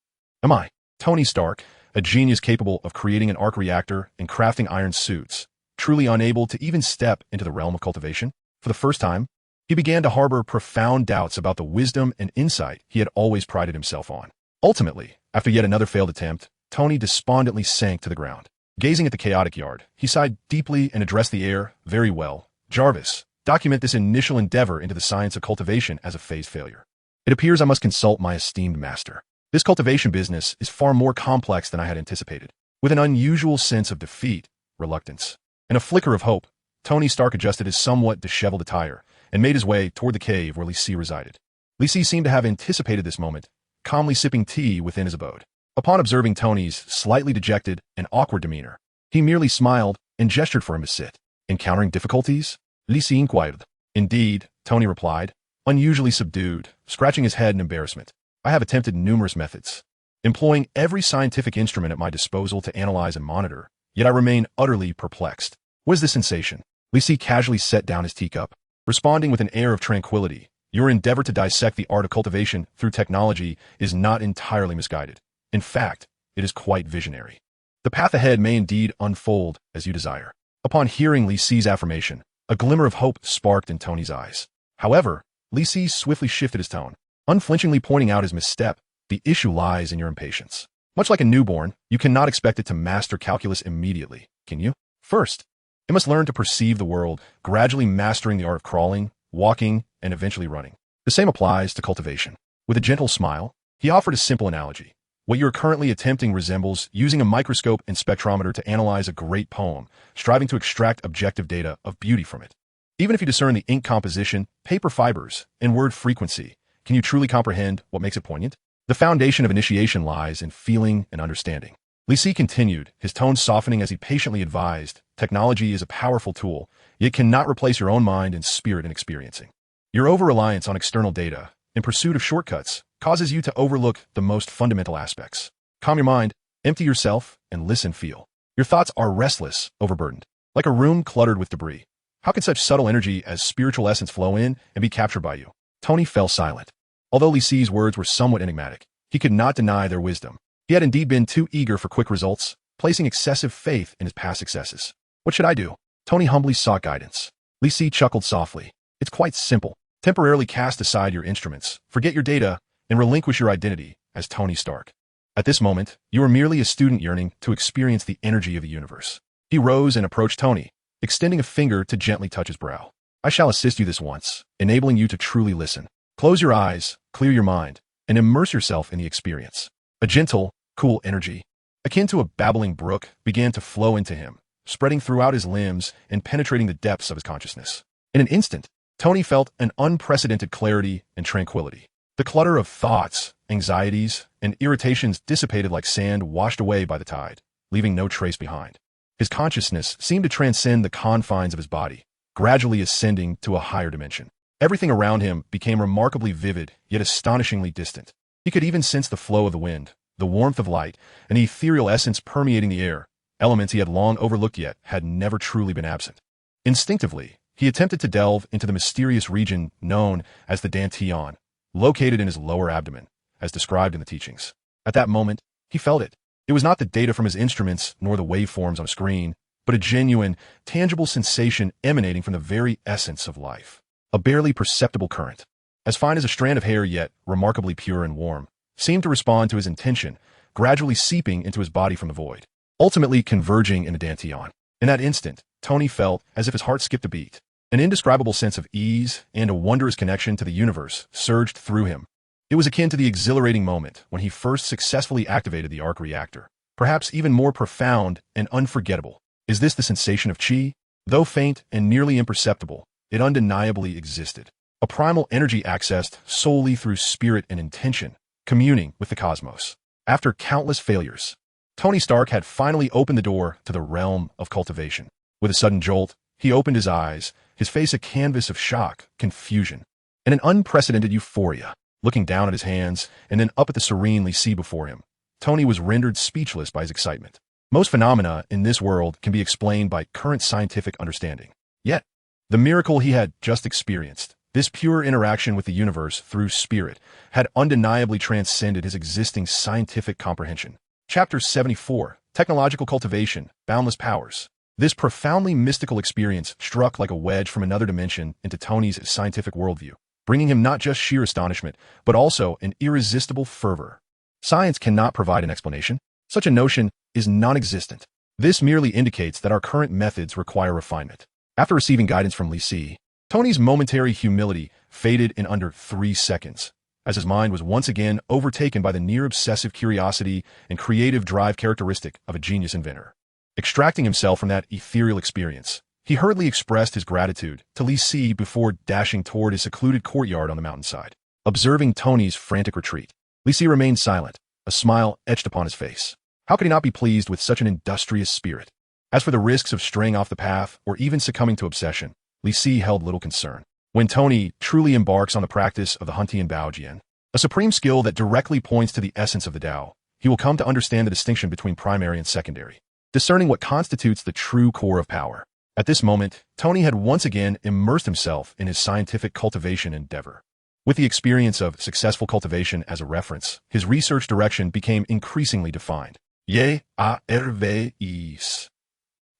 Am I, Tony Stark, a genius capable of creating an arc reactor and crafting iron suits, truly unable to even step into the realm of cultivation?" For the first time, he began to harbor profound doubts about the wisdom and insight he had always prided himself on. Ultimately, after yet another failed attempt, Tony despondently sank to the ground. Gazing at the chaotic yard, he sighed deeply and addressed the air. "Very well. Jarvis, document this initial endeavor into the science of cultivation as a phased failure. It appears I must consult my esteemed master. This cultivation business is far more complex than I had anticipated." With an unusual sense of defeat, reluctance, and a flicker of hope, Tony Stark adjusted his somewhat disheveled attire and made his way toward the cave where Lisey resided. Lisey seemed to have anticipated this moment, calmly sipping tea within his abode. Upon observing Tony's slightly dejected and awkward demeanor, he merely smiled and gestured for him to sit. "Encountering difficulties?" Lisey inquired. "Indeed," Tony replied, unusually subdued, scratching his head in embarrassment. "I have attempted numerous methods, employing every scientific instrument at my disposal to analyze and monitor, yet I remain utterly perplexed." "What is the sensation?" Lisey casually set down his teacup, responding with an air of tranquility. "Your endeavor to dissect the art of cultivation through technology is not entirely misguided. In fact, it is quite visionary. The path ahead may indeed unfold as you desire." Upon hearing Lisey's affirmation, a glimmer of hope sparked in Tony's eyes. However, Lisey swiftly shifted his tone, unflinchingly pointing out his misstep. "The issue lies in your impatience. Much like a newborn, you cannot expect it to master calculus immediately, can you? First, it must learn to perceive the world, gradually mastering the art of crawling, walking, and eventually running. The same applies to cultivation." With a gentle smile, he offered a simple analogy. "What you are currently attempting resembles using a microscope and spectrometer to analyze a great poem, striving to extract objective data of beauty from it. Even if you discern the ink composition, paper fibers, and word frequency, can you truly comprehend what makes it poignant? The foundation of initiation lies in feeling and understanding." Lisey continued, his tone softening as he patiently advised, "Technology is a powerful tool, yet cannot replace your own mind and spirit in experiencing. Your over-reliance on external data, in pursuit of shortcuts, causes you to overlook the most fundamental aspects. Calm your mind, empty yourself, and listen feel. Your thoughts are restless, overburdened, like a room cluttered with debris. How can such subtle energy as spiritual essence flow in and be captured by you?" Tony fell silent. Although Lisey's words were somewhat enigmatic, he could not deny their wisdom. He had indeed been too eager for quick results, placing excessive faith in his past successes. "What should I do?" Tony humbly sought guidance. Lisey chuckled softly. "It's quite simple. Temporarily cast aside your instruments, forget your data, and relinquish your identity as Tony Stark. At this moment, you are merely a student yearning to experience the energy of the universe." He rose and approached Tony, extending a finger to gently touch his brow. "I shall assist you this once, enabling you to truly listen. Close your eyes, clear your mind, and immerse yourself in the experience." A gentle, cool energy, akin to a babbling brook, began to flow into him, spreading throughout his limbs and penetrating the depths of his consciousness. In an instant, Tony felt an unprecedented clarity and tranquility. The clutter of thoughts, anxieties, and irritations dissipated like sand washed away by the tide, leaving no trace behind. His consciousness seemed to transcend the confines of his body, gradually ascending to a higher dimension. Everything around him became remarkably vivid, yet astonishingly distant. He could even sense the flow of the wind, the warmth of light, and the ethereal essence permeating the air, elements he had long overlooked yet had never truly been absent. Instinctively, he attempted to delve into the mysterious region known as the Dantian, located in his lower abdomen, as described in the teachings. At that moment, he felt it. It was not the data from his instruments nor the waveforms on a screen, but a genuine, tangible sensation emanating from the very essence of life. A barely perceptible current, as fine as a strand of hair yet remarkably pure and warm, seemed to respond to his intention, gradually seeping into his body from the void, ultimately converging in the Dantian. In that instant, Tony felt as if his heart skipped a beat. An indescribable sense of ease and a wondrous connection to the universe surged through him. It was akin to the exhilarating moment when he first successfully activated the arc reactor, perhaps even more profound and unforgettable. Is this the sensation of chi? Though faint and nearly imperceptible, it undeniably existed. A primal energy accessed solely through spirit and intention, communing with the cosmos. After countless failures, Tony Stark had finally opened the door to the realm of cultivation. With a sudden jolt, he opened his eyes, his face a canvas of shock, confusion, and an unprecedented euphoria. Looking down at his hands and then up at the serene sea before him, Tony was rendered speechless by his excitement. Most phenomena in this world can be explained by current scientific understanding. Yet, the miracle he had just experienced, this pure interaction with the universe through spirit, had undeniably transcended his existing scientific comprehension. Chapter 74, Technological Cultivation, Boundless Powers. This profoundly mystical experience struck like a wedge from another dimension into Tony's scientific worldview, bringing him not just sheer astonishment, but also an irresistible fervor. Science cannot provide an explanation. Such a notion is non-existent. This merely indicates that our current methods require refinement. After receiving guidance from Li, Tony's momentary humility faded in under 3 seconds, as his mind was once again overtaken by the near-obsessive curiosity and creative drive characteristic of a genius inventor. Extracting himself from that ethereal experience, he hurriedly expressed his gratitude to Li before dashing toward his secluded courtyard on the mountainside. Observing Tony's frantic retreat, Li remained silent, a smile etched upon his face. How could he not be pleased with such an industrious spirit? As for the risks of straying off the path or even succumbing to obsession, Li held little concern. When Tony truly embarks on the practice of the Huntian Baojian, a supreme skill that directly points to the essence of the Tao, he will come to understand the distinction between primary and secondary, discerning what constitutes the true core of power. At this moment, Tony had once again immersed himself in his scientific cultivation endeavor. With the experience of successful cultivation as a reference, his research direction became increasingly defined. ARVES.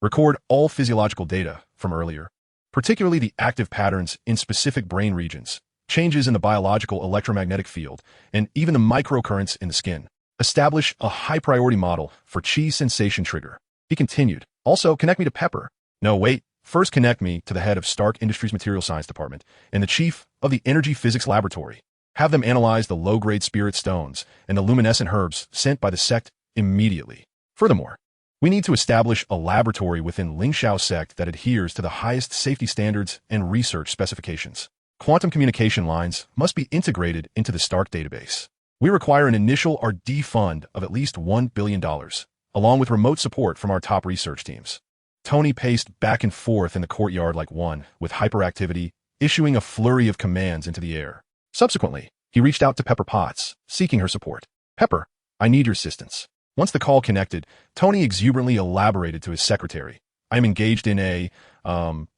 Record all physiological data from earlier, particularly the active patterns in specific brain regions, changes in the biological electromagnetic field, and even the microcurrents in the skin. Establish a high-priority model for chi sensation trigger. He continued. Also, connect me to Pepper. No, wait. First connect me to the head of Stark Industries Material Science Department and the chief of the Energy Physics Laboratory. Have them analyze the low-grade spirit stones and the luminescent herbs sent by the sect immediately. Furthermore, we need to establish a laboratory within Lingxiao sect that adheres to the highest safety standards and research specifications. Quantum communication lines must be integrated into the Stark database. We require an initial R&D fund of at least $1 billion, along with remote support from our top research teams. Tony paced back and forth in the courtyard like one with hyperactivity, issuing a flurry of commands into the air. Subsequently, he reached out to Pepper Potts, seeking her support. Pepper, I need your assistance. Once the call connected, Tony exuberantly elaborated to his secretary. I am engaged in a,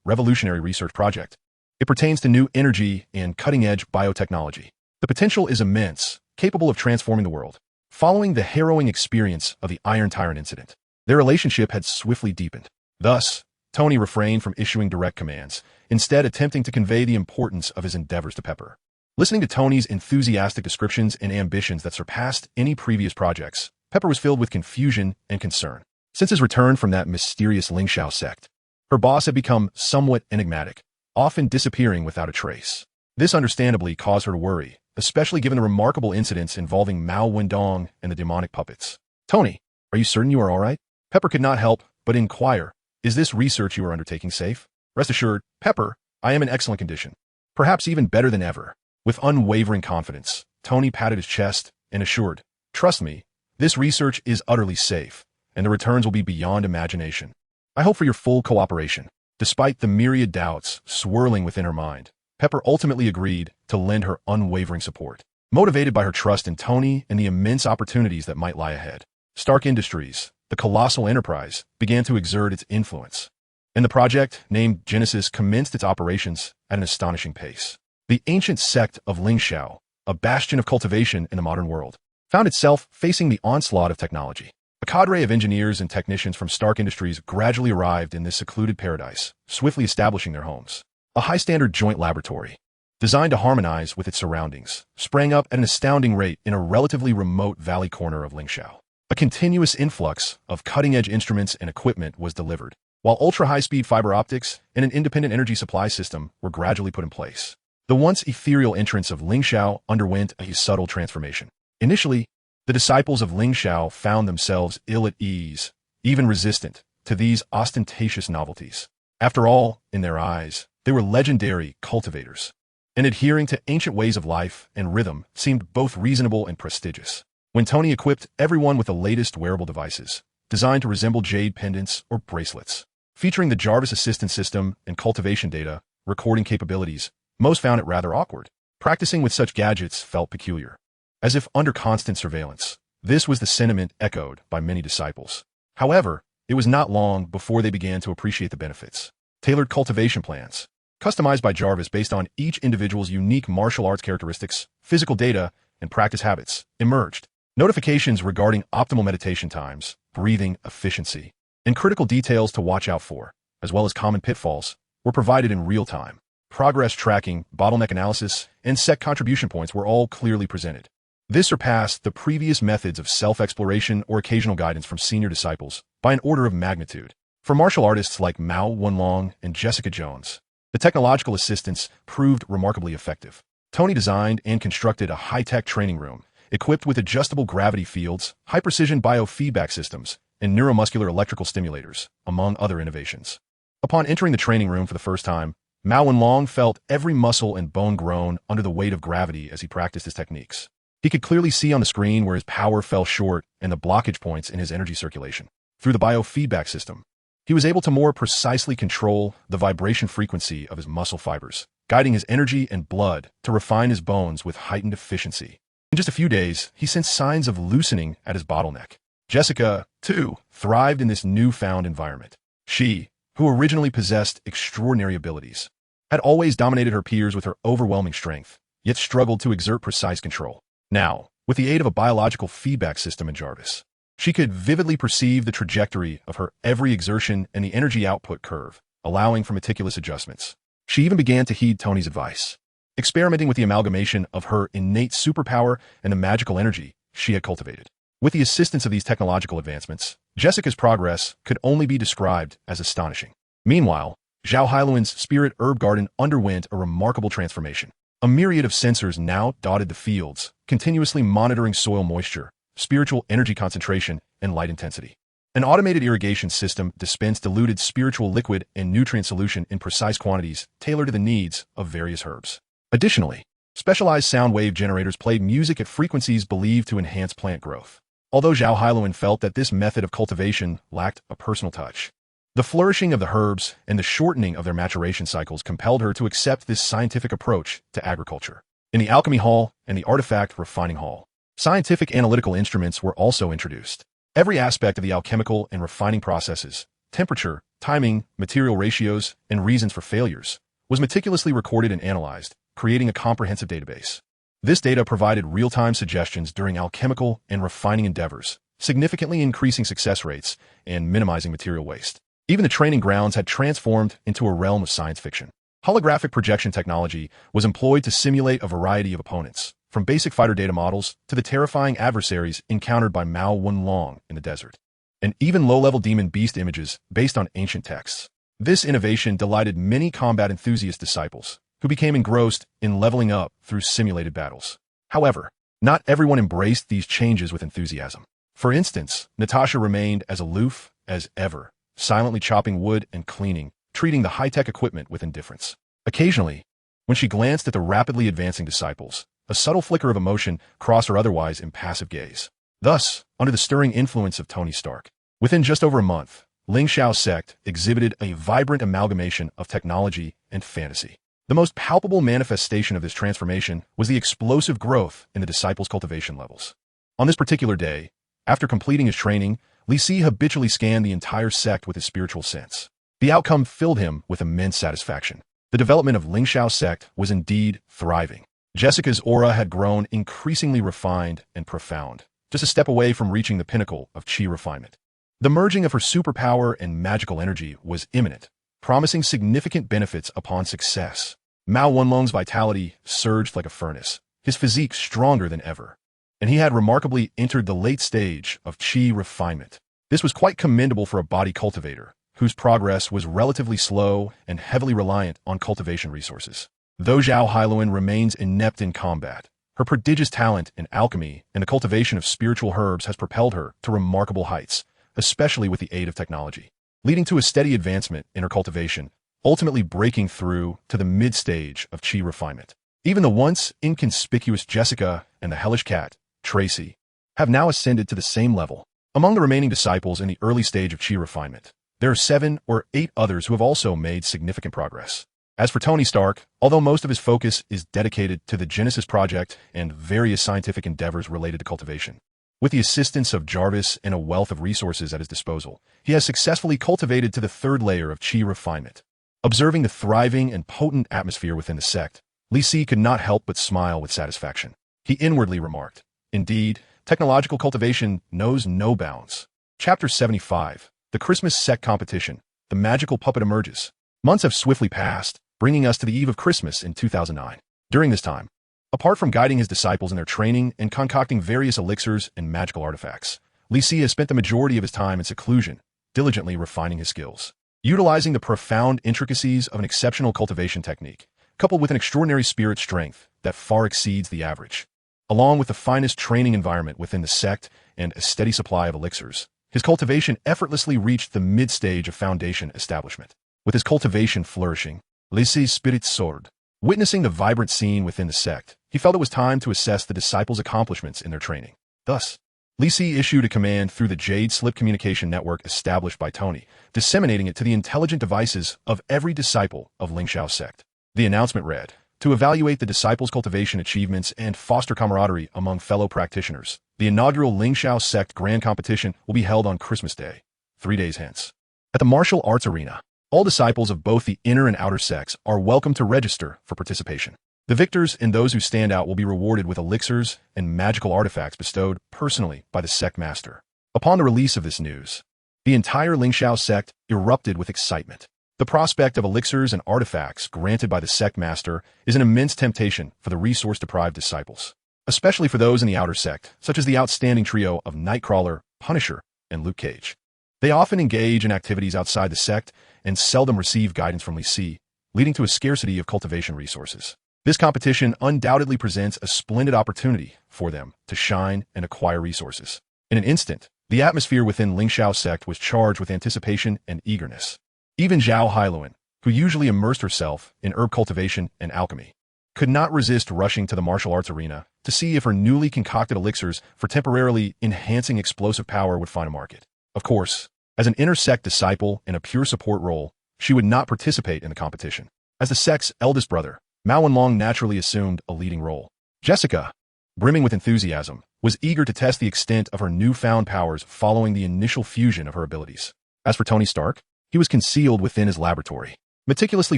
revolutionary research project. It pertains to new energy and cutting-edge biotechnology. The potential is immense, capable of transforming the world. Following the harrowing experience of the Iron Tyrant incident, their relationship had swiftly deepened. Thus, Tony refrained from issuing direct commands, instead attempting to convey the importance of his endeavors to Pepper. Listening to Tony's enthusiastic descriptions and ambitions that surpassed any previous projects, Pepper was filled with confusion and concern. Since his return from that mysterious Lingxiao sect, her boss had become somewhat enigmatic, often disappearing without a trace. This understandably caused her to worry, especially given the remarkable incidents involving Mao Wendong and the demonic puppets. Tony, are you certain you are all right? Pepper could not help but inquire. Is this research you are undertaking safe? Rest assured, Pepper, I am in excellent condition. Perhaps even better than ever. With unwavering confidence, Tony patted his chest and assured, trust me, this research is utterly safe, and the returns will be beyond imagination. I hope for your full cooperation. Despite the myriad doubts swirling within her mind, Pepper ultimately agreed to lend her unwavering support, motivated by her trust in Tony and the immense opportunities that might lie ahead. Stark Industries, the colossal enterprise, began to exert its influence, and the project, named Genesis, commenced its operations at an astonishing pace. The ancient sect of Lingxiao, a bastion of cultivation in the modern world, found itself facing the onslaught of technology. A cadre of engineers and technicians from Stark Industries gradually arrived in this secluded paradise, swiftly establishing their homes. A high-standard joint laboratory, designed to harmonize with its surroundings, sprang up at an astounding rate in a relatively remote valley corner of Lingxiao. A continuous influx of cutting-edge instruments and equipment was delivered, while ultra-high-speed fiber optics and an independent energy supply system were gradually put in place. The once ethereal entrance of Lingxiao underwent a subtle transformation. Initially, the disciples of Lingxiao found themselves ill at ease, even resistant, to these ostentatious novelties. After all, in their eyes, they were legendary cultivators, and adhering to ancient ways of life and rhythm seemed both reasonable and prestigious. When Tony equipped everyone with the latest wearable devices, designed to resemble jade pendants or bracelets, featuring the Jarvis Assistant System and cultivation data, recording capabilities, most found it rather awkward. Practicing with such gadgets felt peculiar, as if under constant surveillance. This was the sentiment echoed by many disciples. However, it was not long before they began to appreciate the benefits. Tailored cultivation plans, customized by Jarvis based on each individual's unique martial arts characteristics, physical data, and practice habits, emerged. Notifications regarding optimal meditation times, breathing efficiency, and critical details to watch out for, as well as common pitfalls, were provided in real time. Progress tracking, bottleneck analysis, and set contribution points were all clearly presented. This surpassed the previous methods of self-exploration or occasional guidance from senior disciples by an order of magnitude. For martial artists like Mao Wenlong and Jessica Jones, the technological assistance proved remarkably effective. Tony designed and constructed a high-tech training room equipped with adjustable gravity fields, high-precision biofeedback systems, and neuromuscular electrical stimulators, among other innovations. Upon entering the training room for the first time, Mao Wenlong felt every muscle and bone groan under the weight of gravity as he practiced his techniques. He could clearly see on the screen where his power fell short and the blockage points in his energy circulation. Through the biofeedback system, he was able to more precisely control the vibration frequency of his muscle fibers, guiding his energy and blood to refine his bones with heightened efficiency. In just a few days, he sensed signs of loosening at his bottleneck. Jessica, too, thrived in this newfound environment. She, who originally possessed extraordinary abilities, had always dominated her peers with her overwhelming strength, yet struggled to exert precise control. Now, with the aid of a biological feedback system in Jarvis, she could vividly perceive the trajectory of her every exertion and the energy output curve, allowing for meticulous adjustments. She even began to heed Tony's advice, experimenting with the amalgamation of her innate superpower and the magical energy she had cultivated. With the assistance of these technological advancements, Jessica's progress could only be described as astonishing. Meanwhile, Zhao Hailuan's spirit herb garden underwent a remarkable transformation. A myriad of sensors now dotted the fields, continuously monitoring soil moisture, spiritual energy concentration, and light intensity. An automated irrigation system dispensed diluted spiritual liquid and nutrient solution in precise quantities tailored to the needs of various herbs. Additionally, specialized sound wave generators played music at frequencies believed to enhance plant growth. Although Zhao Hailuan felt that this method of cultivation lacked a personal touch, the flourishing of the herbs and the shortening of their maturation cycles compelled her to accept this scientific approach to agriculture. In the Alchemy Hall and the Artifact Refining Hall, scientific analytical instruments were also introduced. Every aspect of the alchemical and refining processes, temperature, timing, material ratios, and reasons for failures, was meticulously recorded and analyzed, creating a comprehensive database. This data provided real-time suggestions during alchemical and refining endeavors, significantly increasing success rates and minimizing material waste. Even the training grounds had transformed into a realm of science fiction. Holographic projection technology was employed to simulate a variety of opponents, from basic fighter data models to the terrifying adversaries encountered by Mao Wenlong in the desert, and even low-level demon beast images based on ancient texts. This innovation delighted many combat enthusiast disciples, who became engrossed in leveling up through simulated battles. However, not everyone embraced these changes with enthusiasm. For instance, Natasha remained as aloof as ever, silently chopping wood and cleaning, treating the high-tech equipment with indifference. Occasionally, when she glanced at the rapidly advancing disciples, a subtle flicker of emotion crossed her otherwise impassive gaze. Thus, under the stirring influence of Tony Stark, within just over a month, Ling Xiao's sect exhibited a vibrant amalgamation of technology and fantasy. The most palpable manifestation of this transformation was the explosive growth in the disciples' cultivation levels. On this particular day, after completing his training, Li Si habitually scanned the entire sect with his spiritual sense. The outcome filled him with immense satisfaction. The development of Ling Xiao's sect was indeed thriving. Jessica's aura had grown increasingly refined and profound, just a step away from reaching the pinnacle of qi refinement. The merging of her superpower and magical energy was imminent, promising significant benefits upon success. Mao Wenlong's vitality surged like a furnace, his physique stronger than ever, and he had remarkably entered the late stage of qi refinement. This was quite commendable for a body cultivator, whose progress was relatively slow and heavily reliant on cultivation resources. Though Zhao Hailuan remains inept in combat, her prodigious talent in alchemy and the cultivation of spiritual herbs has propelled her to remarkable heights, especially with the aid of technology. leading to a steady advancement in her cultivation, ultimately breaking through to the mid-stage of chi refinement. Even the once inconspicuous Jessica and the hellish cat, Tracy, have now ascended to the same level. Among the remaining disciples in the early stage of chi refinement, there are 7 or 8 others who have also made significant progress. As for Tony Stark, although most of his focus is dedicated to the Genesis Project and various scientific endeavors related to cultivation, with the assistance of Jarvis and a wealth of resources at his disposal, he has successfully cultivated to the 3rd layer of chi refinement. Observing the thriving and potent atmosphere within the sect, Li Si could not help but smile with satisfaction. He inwardly remarked, "Indeed, technological cultivation knows no bounds." Chapter 75, The Christmas Sect Competition. The magical puppet emerges. Months have swiftly passed, bringing us to the eve of Christmas in 2009. During this time, apart from guiding his disciples in their training and concocting various elixirs and magical artifacts, Li Si has spent the majority of his time in seclusion, diligently refining his skills. Utilizing the profound intricacies of an exceptional cultivation technique, coupled with an extraordinary spirit strength that far exceeds the average, along with the finest training environment within the sect and a steady supply of elixirs, his cultivation effortlessly reached the mid-stage of foundation establishment. With his cultivation flourishing, Li Si's spirit soared. Witnessing the vibrant scene within the sect, he felt it was time to assess the disciples' accomplishments in their training. Thus, Li Si issued a command through the Jade Slip communication network established by Tony, disseminating it to the intelligent devices of every disciple of Lingxiao sect. The announcement read, "To evaluate the disciples' cultivation achievements and foster camaraderie among fellow practitioners, the inaugural Lingxiao sect grand competition will be held on Christmas Day, 3 days hence. At the martial arts arena, all disciples of both the inner and outer sects are welcome to register for participation. The victors and those who stand out will be rewarded with elixirs and magical artifacts bestowed personally by the sect master." Upon the release of this news, the entire Lingxiao sect erupted with excitement. The prospect of elixirs and artifacts granted by the sect master is an immense temptation for the resource-deprived disciples, especially for those in the outer sect, such as the outstanding trio of Nightcrawler, Punisher, and Luke Cage. They often engage in activities outside the sect and seldom receive guidance from Li Si, leading to a scarcity of cultivation resources. This competition undoubtedly presents a splendid opportunity for them to shine and acquire resources. In an instant, the atmosphere within Lingxiao sect was charged with anticipation and eagerness. Even Zhao Hailuan, who usually immersed herself in herb cultivation and alchemy, could not resist rushing to the martial arts arena to see if her newly concocted elixirs for temporarily enhancing explosive power would find a market. Of course, as an inter-sect disciple in a pure support role, she would not participate in the competition. As the sect's eldest brother, Mao Wenlong naturally assumed a leading role. Jessica, brimming with enthusiasm, was eager to test the extent of her newfound powers following the initial fusion of her abilities. As for Tony Stark, he was concealed within his laboratory, meticulously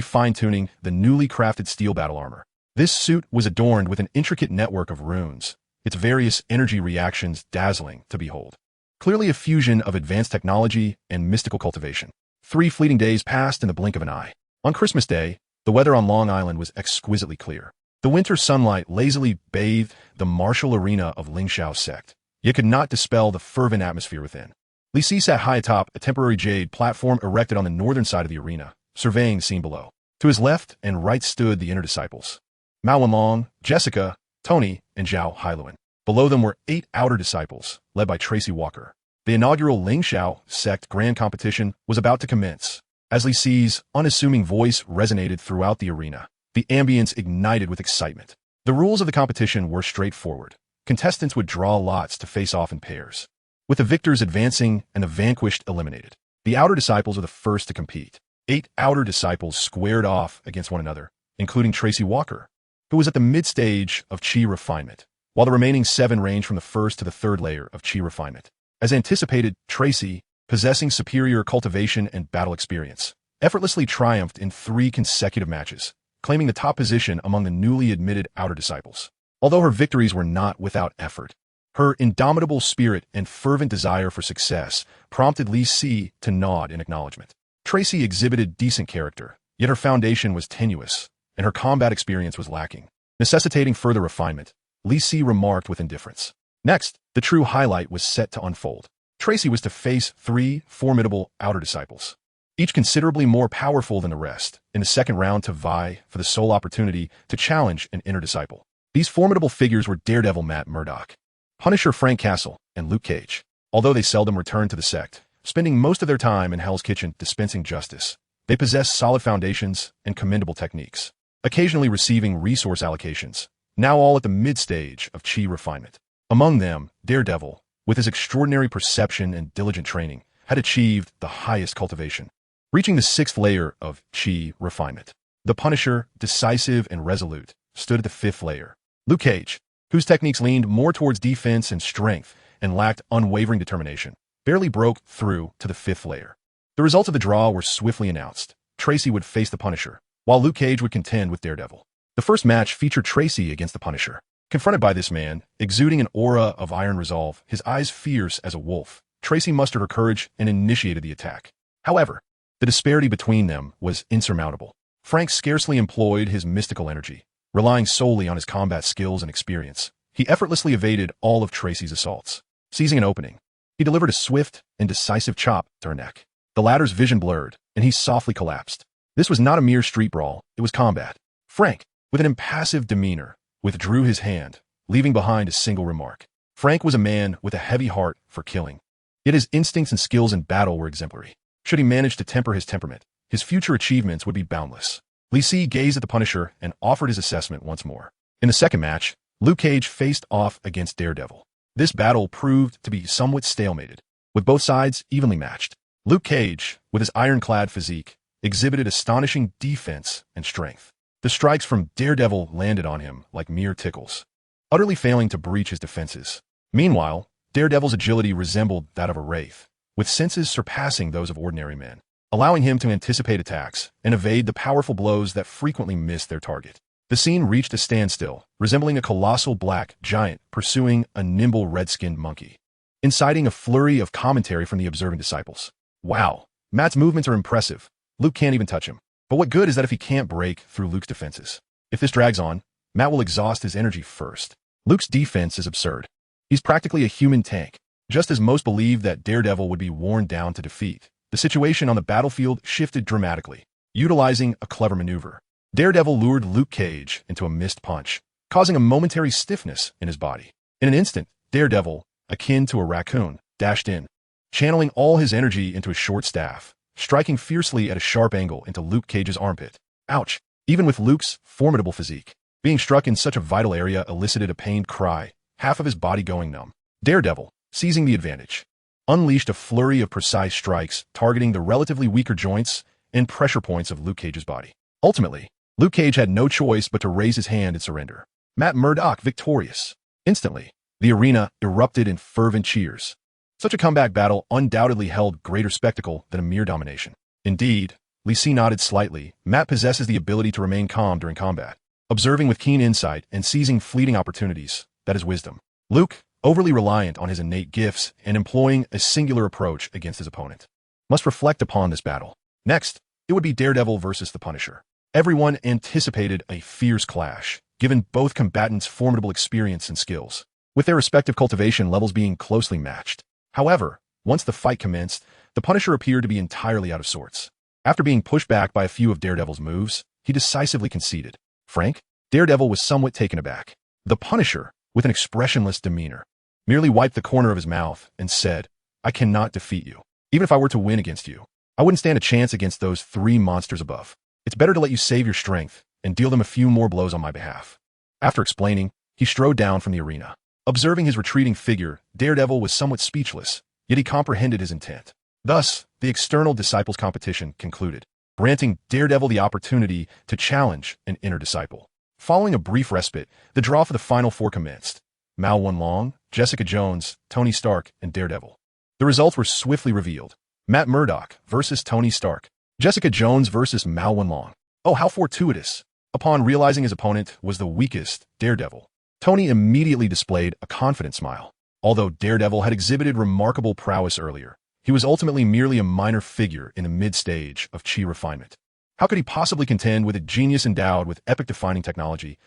fine-tuning the newly crafted steel battle armor. This suit was adorned with an intricate network of runes, its various energy reactions dazzling to behold. Clearly a fusion of advanced technology and mystical cultivation. 3 fleeting days passed in the blink of an eye. On Christmas Day, the weather on Long Island was exquisitely clear. The winter sunlight lazily bathed the martial arena of Lingxiao sect, yet could not dispel the fervent atmosphere within. Li Si sat high atop a temporary jade platform erected on the northern side of the arena, surveying the scene below. To his left and right stood the inner disciples: Mao Wenlong, Jessica, Tony, and Zhao Hailuan. Below them were 8 outer disciples, led by Tracy Walker. The inaugural Lingxiao sect grand competition was about to commence. As Li Si's unassuming voice resonated throughout the arena, the ambience ignited with excitement. The rules of the competition were straightforward. Contestants would draw lots to face off in pairs, with the victors advancing and the vanquished eliminated. The outer disciples were the first to compete. 8 outer disciples squared off against one another, including Tracy Walker, who was at the mid-stage of chi refinement, while the remaining 7 ranged from the 1st to the 3rd layer of chi refinement. As anticipated, Tracy, possessing superior cultivation and battle experience, effortlessly triumphed in 3 consecutive matches, claiming the top position among the newly admitted outer disciples. Although her victories were not without effort, her indomitable spirit and fervent desire for success prompted Li Si to nod in acknowledgement. Tracy exhibited decent character, yet her foundation was tenuous, and her combat experience was lacking, necessitating further refinement. Li Si remarked with indifference. Next, the true highlight was set to unfold. Tracy was to face 3 formidable outer disciples, each considerably more powerful than the rest, in the second round to vie for the sole opportunity to challenge an inner disciple. These formidable figures were Daredevil Matt Murdock, Punisher Frank Castle, and Luke Cage. Although they seldom returned to the sect, spending most of their time in Hell's Kitchen dispensing justice. They possess solid foundations and commendable techniques, occasionally receiving resource allocations, now all at the mid-stage of chi refinement. Among them, Daredevil, with his extraordinary perception and diligent training, had achieved the highest cultivation, reaching the 6th layer of chi refinement. The Punisher, decisive and resolute, stood at the 5th layer. Luke Cage, whose techniques leaned more towards defense and strength and lacked unwavering determination, barely broke through to the 5th layer. The results of the draw were swiftly announced. Tracy would face the Punisher, while Luke Cage would contend with Daredevil. The first match featured Tracy against the Punisher. Confronted by this man, exuding an aura of iron resolve, his eyes fierce as a wolf, Tracy mustered her courage and initiated the attack. However, the disparity between them was insurmountable. Frank scarcely employed his mystical energy, relying solely on his combat skills and experience. He effortlessly evaded all of Tracy's assaults. Seizing an opening, he delivered a swift and decisive chop to her neck. The latter's vision blurred, and he softly collapsed. This was not a mere street brawl, it was combat. Frank, with an impassive demeanor, withdrew his hand, leaving behind a single remark. Frank was a man with a heavy heart for killing. Yet his instincts and skills in battle were exemplary. Should he manage to temper his temperament, his future achievements would be boundless. Li Si gazed at the Punisher and offered his assessment once more. In the second match, Luke Cage faced off against Daredevil. This battle proved to be somewhat stalemated, with both sides evenly matched. Luke Cage, with his ironclad physique, exhibited astonishing defense and strength. The strikes from Daredevil landed on him like mere tickles, utterly failing to breach his defenses. Meanwhile, Daredevil's agility resembled that of a wraith, with senses surpassing those of ordinary men, allowing him to anticipate attacks and evade the powerful blows that frequently missed their target. The scene reached a standstill, resembling a colossal black giant pursuing a nimble red-skinned monkey, inciting a flurry of commentary from the observing disciples. Wow, Matt's movements are impressive. Luke can't even touch him. But what good is that if he can't break through Luke's defenses? If this drags on, Matt will exhaust his energy first. Luke's defense is absurd. He's practically a human tank. Just as most believed that Daredevil would be worn down to defeat, the situation on the battlefield shifted dramatically. Utilizing a clever maneuver, Daredevil lured Luke Cage into a missed punch, causing a momentary stiffness in his body. In an instant, Daredevil, akin to a raccoon, dashed in, channeling all his energy into his short staff, striking fiercely at a sharp angle into Luke Cage's armpit. Ouch! Even with Luke's formidable physique, being struck in such a vital area elicited a pained cry, half of his body going numb. Daredevil, seizing the advantage, unleashed a flurry of precise strikes targeting the relatively weaker joints and pressure points of Luke Cage's body. Ultimately, Luke Cage had no choice but to raise his hand in surrender. Matt Murdock victorious. Instantly, the arena erupted in fervent cheers. Such a comeback battle undoubtedly held greater spectacle than a mere domination. Indeed, Li Si nodded slightly. Matt possesses the ability to remain calm during combat, observing with keen insight and seizing fleeting opportunities. That is wisdom. Luke, overly reliant on his innate gifts and employing a singular approach against his opponent, must reflect upon this battle. Next, it would be Daredevil versus the Punisher. Everyone anticipated a fierce clash, given both combatants' formidable experience and skills, with their respective cultivation levels being closely matched. However, once the fight commenced, the Punisher appeared to be entirely out of sorts. After being pushed back by a few of Daredevil's moves, he decisively conceded. Frank, Daredevil was somewhat taken aback. The Punisher, with an expressionless demeanor, merely wiped the corner of his mouth and said, "I cannot defeat you. Even if I were to win against you, I wouldn't stand a chance against those 3 monsters above. It's better to let you save your strength and deal them a few more blows on my behalf." After explaining, he strode down from the arena. Observing his retreating figure, Daredevil was somewhat speechless, yet he comprehended his intent. Thus, the external disciples competition concluded, granting Daredevil the opportunity to challenge an inner disciple. Following a brief respite, the draw for the Final Four commenced. Mao Wenlong, Jessica Jones, Tony Stark, and Daredevil. The results were swiftly revealed. Matt Murdock versus Tony Stark. Jessica Jones versus Mao Wenlong. Oh, how fortuitous. Upon realizing his opponent was the weakest, Daredevil, Tony immediately displayed a confident smile. Although Daredevil had exhibited remarkable prowess earlier, he was ultimately merely a minor figure in the mid-stage of chi refinement. How could he possibly contend with a genius endowed with epic-defining technology,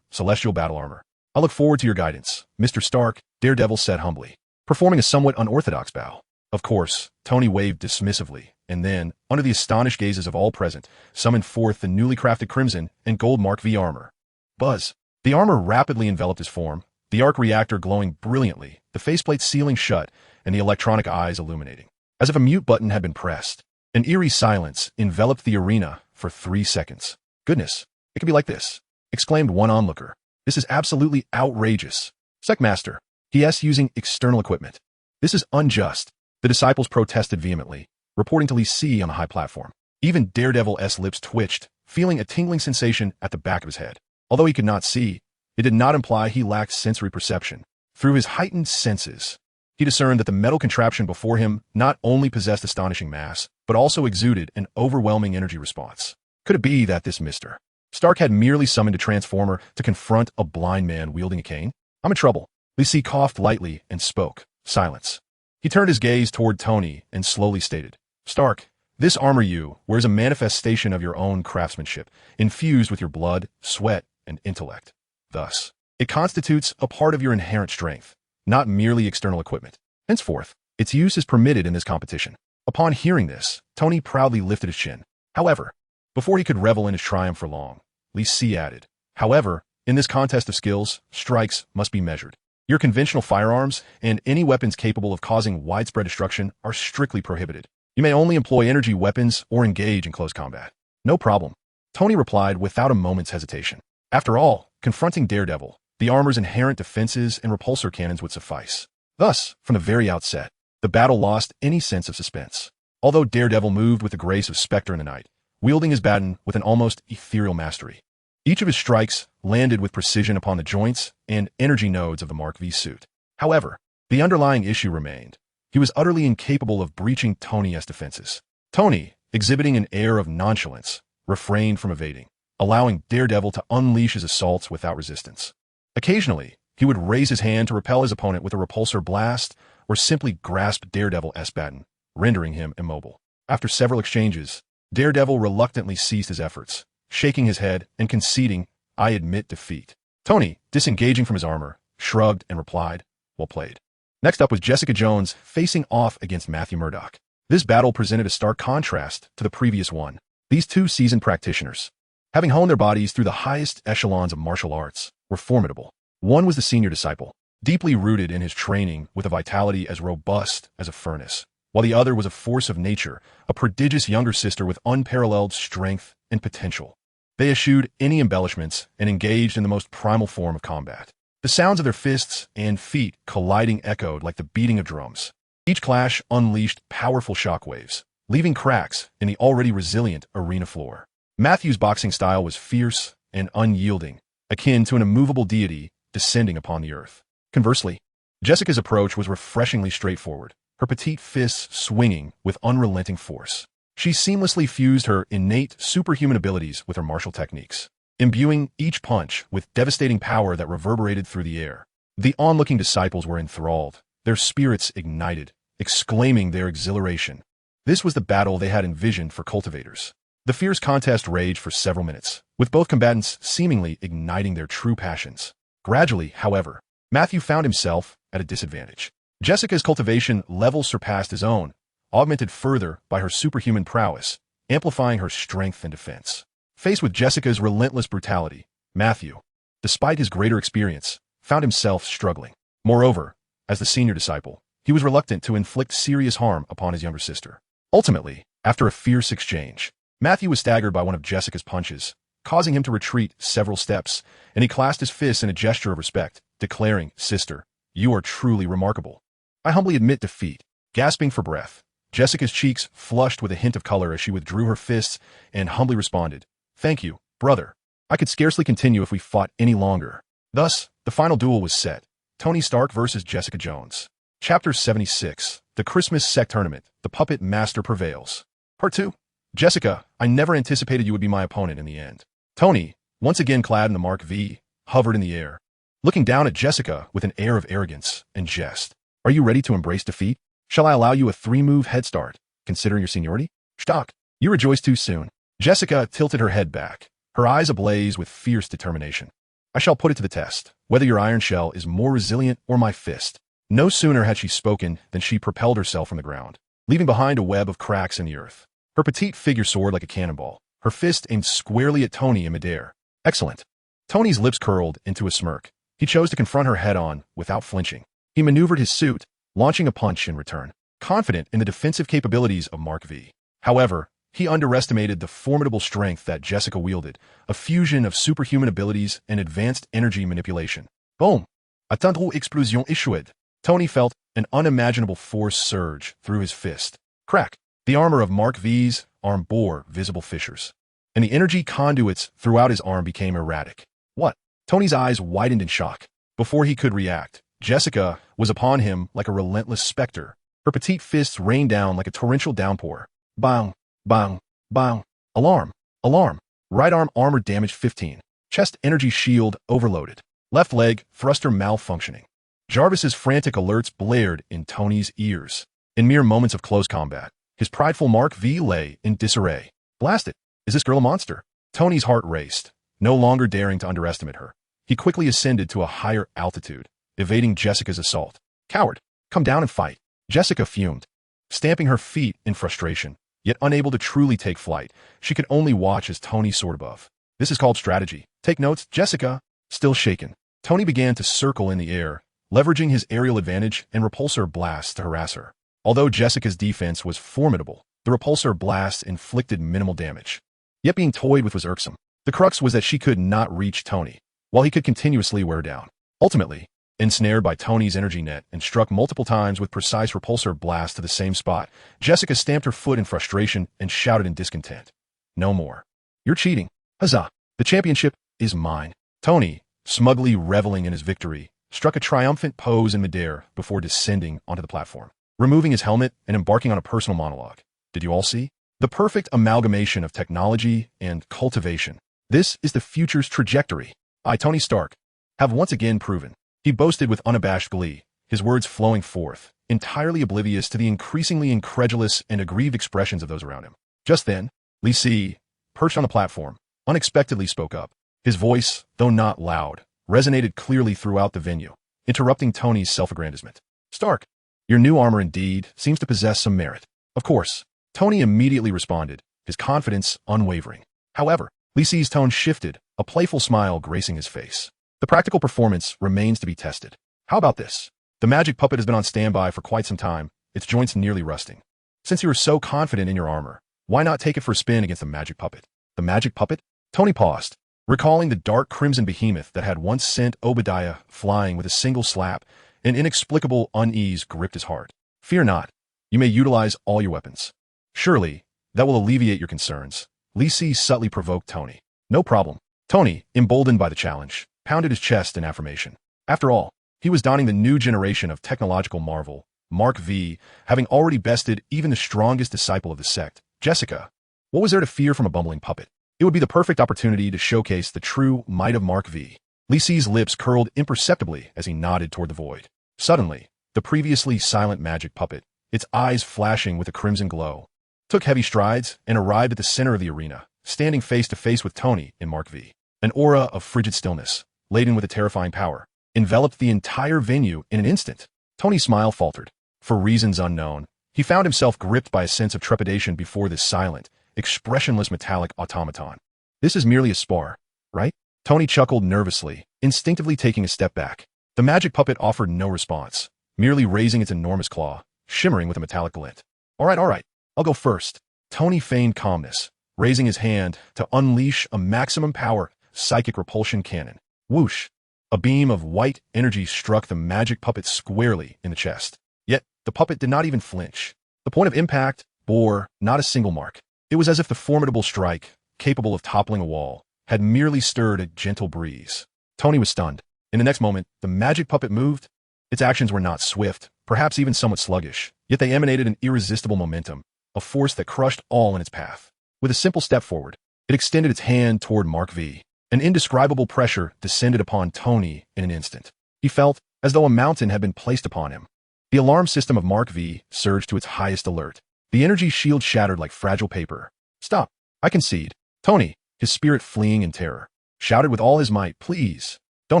celestial battle armor? "I look forward to your guidance, Mr. Stark," Daredevil said humbly, performing a somewhat unorthodox bow. Of course, Tony waved dismissively, and then, under the astonished gazes of all present, summoned forth the newly crafted Crimson and Gold Mark V armor. Buzz. The armor rapidly enveloped his form, the arc reactor glowing brilliantly, the faceplate sealing shut, and the electronic eyes illuminating. As if a mute button had been pressed, an eerie silence enveloped the arena for 3 seconds. "Goodness, it could be like this," exclaimed one onlooker. "This is absolutely outrageous. Secmaster, PS using external equipment. This is unjust." The disciples protested vehemently, reporting to Li Si on the high platform. Even Daredevil's lips twitched, feeling a tingling sensation at the back of his head. Although he could not see, it did not imply he lacked sensory perception. Through his heightened senses, he discerned that the metal contraption before him not only possessed astonishing mass, but also exuded an overwhelming energy response. Could it be that this Mr. Stark had merely summoned a transformer to confront a blind man wielding a cane? "I'm in trouble." Li Si coughed lightly and spoke. Silence. He turned his gaze toward Tony and slowly stated, "Stark, this armor you wear is a manifestation of your own craftsmanship, infused with your blood, sweat, and intellect. Thus, it constitutes a part of your inherent strength, not merely external equipment. Henceforth, its use is permitted in this competition." Upon hearing this, Tony proudly lifted his chin. However, before he could revel in his triumph for long, Li Si added, "However, in this contest of skills, strikes must be measured. Your conventional firearms and any weapons capable of causing widespread destruction are strictly prohibited. You may only employ energy weapons or engage in close combat." "No problem," Tony replied without a moment's hesitation. After all, confronting Daredevil, the armor's inherent defenses and repulsor cannons would suffice. Thus, from the very outset, the battle lost any sense of suspense. Although Daredevil moved with the grace of Spectre in the night, wielding his baton with an almost ethereal mastery. Each of his strikes landed with precision upon the joints and energy nodes of the Mark V suit. However, the underlying issue remained. He was utterly incapable of breaching Tony's defenses. Tony, exhibiting an air of nonchalance, refrained from evading, allowing Daredevil to unleash his assaults without resistance. Occasionally, he would raise his hand to repel his opponent with a repulsor blast or simply grasp Daredevil's baton, rendering him immobile. After several exchanges, Daredevil reluctantly ceased his efforts, shaking his head and conceding, "I admit defeat." Tony, disengaging from his armor, shrugged and replied, "Well played." Next up was Jessica Jones facing off against Matthew Murdock. This battle presented a stark contrast to the previous one. These two seasoned practitioners, having honed their bodies through the highest echelons of martial arts, were formidable. One was the senior disciple, deeply rooted in his training with a vitality as robust as a furnace, while the other was a force of nature, a prodigious younger sister with unparalleled strength and potential. They eschewed any embellishments and engaged in the most primal form of combat. The sounds of their fists and feet colliding echoed like the beating of drums. Each clash unleashed powerful shockwaves, leaving cracks in the already resilient arena floor. Matthew's boxing style was fierce and unyielding, akin to an immovable deity descending upon the earth. Conversely, Jessica's approach was refreshingly straightforward, her petite fists swinging with unrelenting force. She seamlessly fused her innate superhuman abilities with her martial techniques, imbuing each punch with devastating power that reverberated through the air. The onlooking disciples were enthralled, their spirits ignited, exclaiming their exhilaration. This was the battle they had envisioned for cultivators. The fierce contest raged for several minutes, with both combatants seemingly igniting their true passions. Gradually, however, Matthew found himself at a disadvantage. Jessica's cultivation level surpassed his own, augmented further by her superhuman prowess, amplifying her strength and defense. Faced with Jessica's relentless brutality, Matthew, despite his greater experience, found himself struggling. Moreover, as the senior disciple, he was reluctant to inflict serious harm upon his younger sister. Ultimately, after a fierce exchange, Matthew was staggered by one of Jessica's punches, causing him to retreat several steps, and he clasped his fists in a gesture of respect, declaring, "Sister, you are truly remarkable. I humbly admit defeat." Gasping for breath, Jessica's cheeks flushed with a hint of color as she withdrew her fists and humbly responded, "Thank you, brother. I could scarcely continue if we fought any longer." Thus, the final duel was set, Tony Stark versus Jessica Jones. Chapter 76, The Christmas Sect Tournament, The Puppet Master Prevails. Part 2. Jessica, I never anticipated you would be my opponent in the end. Tony, once again clad in the Mark V, hovered in the air, looking down at Jessica with an air of arrogance and jest. "Are you ready to embrace defeat? Shall I allow you a 3-move head start, considering your seniority?" "Stock, you rejoice too soon." Jessica tilted her head back, her eyes ablaze with fierce determination. "I shall put it to the test, whether your iron shell is more resilient or my fist." No sooner had she spoken than she propelled herself from the ground, leaving behind a web of cracks in the earth. Her petite figure soared like a cannonball, her fist aimed squarely at Tony in midair. "Excellent." Tony's lips curled into a smirk. He chose to confront her head-on without flinching. He maneuvered his suit, launching a punch in return, confident in the defensive capabilities of Mark V. However, he underestimated the formidable strength that Jessica wielded, a fusion of superhuman abilities and advanced energy manipulation. Boom! A tendre explosion échouée. Tony felt an unimaginable force surge through his fist. Crack! The armor of Mark V's arm bore visible fissures, and the energy conduits throughout his arm became erratic. What? Tony's eyes widened in shock. Before he could react, Jessica was upon him like a relentless specter. Her petite fists rained down like a torrential downpour. Bang! Bang! Bang! Alarm! Alarm! Right arm armor damage 15. Chest energy shield overloaded. Left leg thruster malfunctioning. Jarvis's frantic alerts blared in Tony's ears. In mere moments of close combat, his prideful Mark V lay in disarray. Blast it! Is this girl a monster? Tony's heart raced, no longer daring to underestimate her. He quickly ascended to a higher altitude, evading Jessica's assault. Coward! Come down and fight! Jessica fumed, stamping her feet in frustration. Yet unable to truly take flight, she could only watch as Tony soared above. This is called strategy. Take notes, Jessica. Still shaken, Tony began to circle in the air, leveraging his aerial advantage and repulsor blasts to harass her. Although Jessica's defense was formidable, the repulsor blasts inflicted minimal damage. Yet being toyed with was irksome. The crux was that she could not reach Tony, while he could continuously wear her down. Ultimately, ensnared by Tony's energy net and struck multiple times with precise repulsor blasts to the same spot, Jessica stamped her foot in frustration and shouted in discontent. No more. You're cheating. Huzzah! The championship is mine. Tony, smugly reveling in his victory, struck a triumphant pose in midair before descending onto the platform, removing his helmet and embarking on a personal monologue. Did you all see? The perfect amalgamation of technology and cultivation. This is the future's trajectory. I, Tony Stark, have once again proven. He boasted with unabashed glee, his words flowing forth, entirely oblivious to the increasingly incredulous and aggrieved expressions of those around him. Just then, Li Si, perched on the platform, unexpectedly spoke up. His voice, though not loud, resonated clearly throughout the venue, interrupting Tony's self-aggrandizement. Stark, your new armor indeed seems to possess some merit. Of course, Tony immediately responded, his confidence unwavering. However, Li Si's tone shifted, a playful smile gracing his face. The practical performance remains to be tested. How about this? The magic puppet has been on standby for quite some time, its joints nearly rusting. Since you are so confident in your armor, why not take it for a spin against the magic puppet? The magic puppet? Tony paused, recalling the dark crimson behemoth that had once sent Obadiah flying with a single slap. An inexplicable unease gripped his heart. Fear not. You may utilize all your weapons. Surely, that will alleviate your concerns. Li Si subtly provoked Tony. No problem. Tony, emboldened by the challenge, pounded his chest in affirmation. After all, he was donning the new generation of technological marvel, Mark V, having already bested even the strongest disciple of the sect, Jessica. What was there to fear from a bumbling puppet? It would be the perfect opportunity to showcase the true might of Mark V. Li Si's lips curled imperceptibly as he nodded toward the void. Suddenly, the previously silent magic puppet, its eyes flashing with a crimson glow, took heavy strides and arrived at the center of the arena, standing face to face with Tony and Mark V. An aura of frigid stillness, laden with a terrifying power, enveloped the entire venue in an instant. Tony's smile faltered. For reasons unknown, he found himself gripped by a sense of trepidation before this silent, expressionless metallic automaton. This is merely a spar, right? Tony chuckled nervously, instinctively taking a step back. The magic puppet offered no response, merely raising its enormous claw, shimmering with a metallic glint. All right, I'll go first. Tony feigned calmness, raising his hand to unleash a maximum power psychic repulsion cannon. Whoosh! A beam of white energy struck the magic puppet squarely in the chest. Yet, the puppet did not even flinch. The point of impact bore not a single mark. It was as if the formidable strike, capable of toppling a wall, had merely stirred a gentle breeze. Tony was stunned. In the next moment, the magic puppet moved. Its actions were not swift, perhaps even somewhat sluggish, yet they emanated an irresistible momentum, a force that crushed all in its path. With a simple step forward, it extended its hand toward Mark V. An indescribable pressure descended upon Tony in an instant. He felt as though a mountain had been placed upon him. The alarm system of Mark V surged to its highest alert. The energy shield shattered like fragile paper. Stop! I concede. Tony, his spirit fleeing in terror, shouted with all his might, please, don't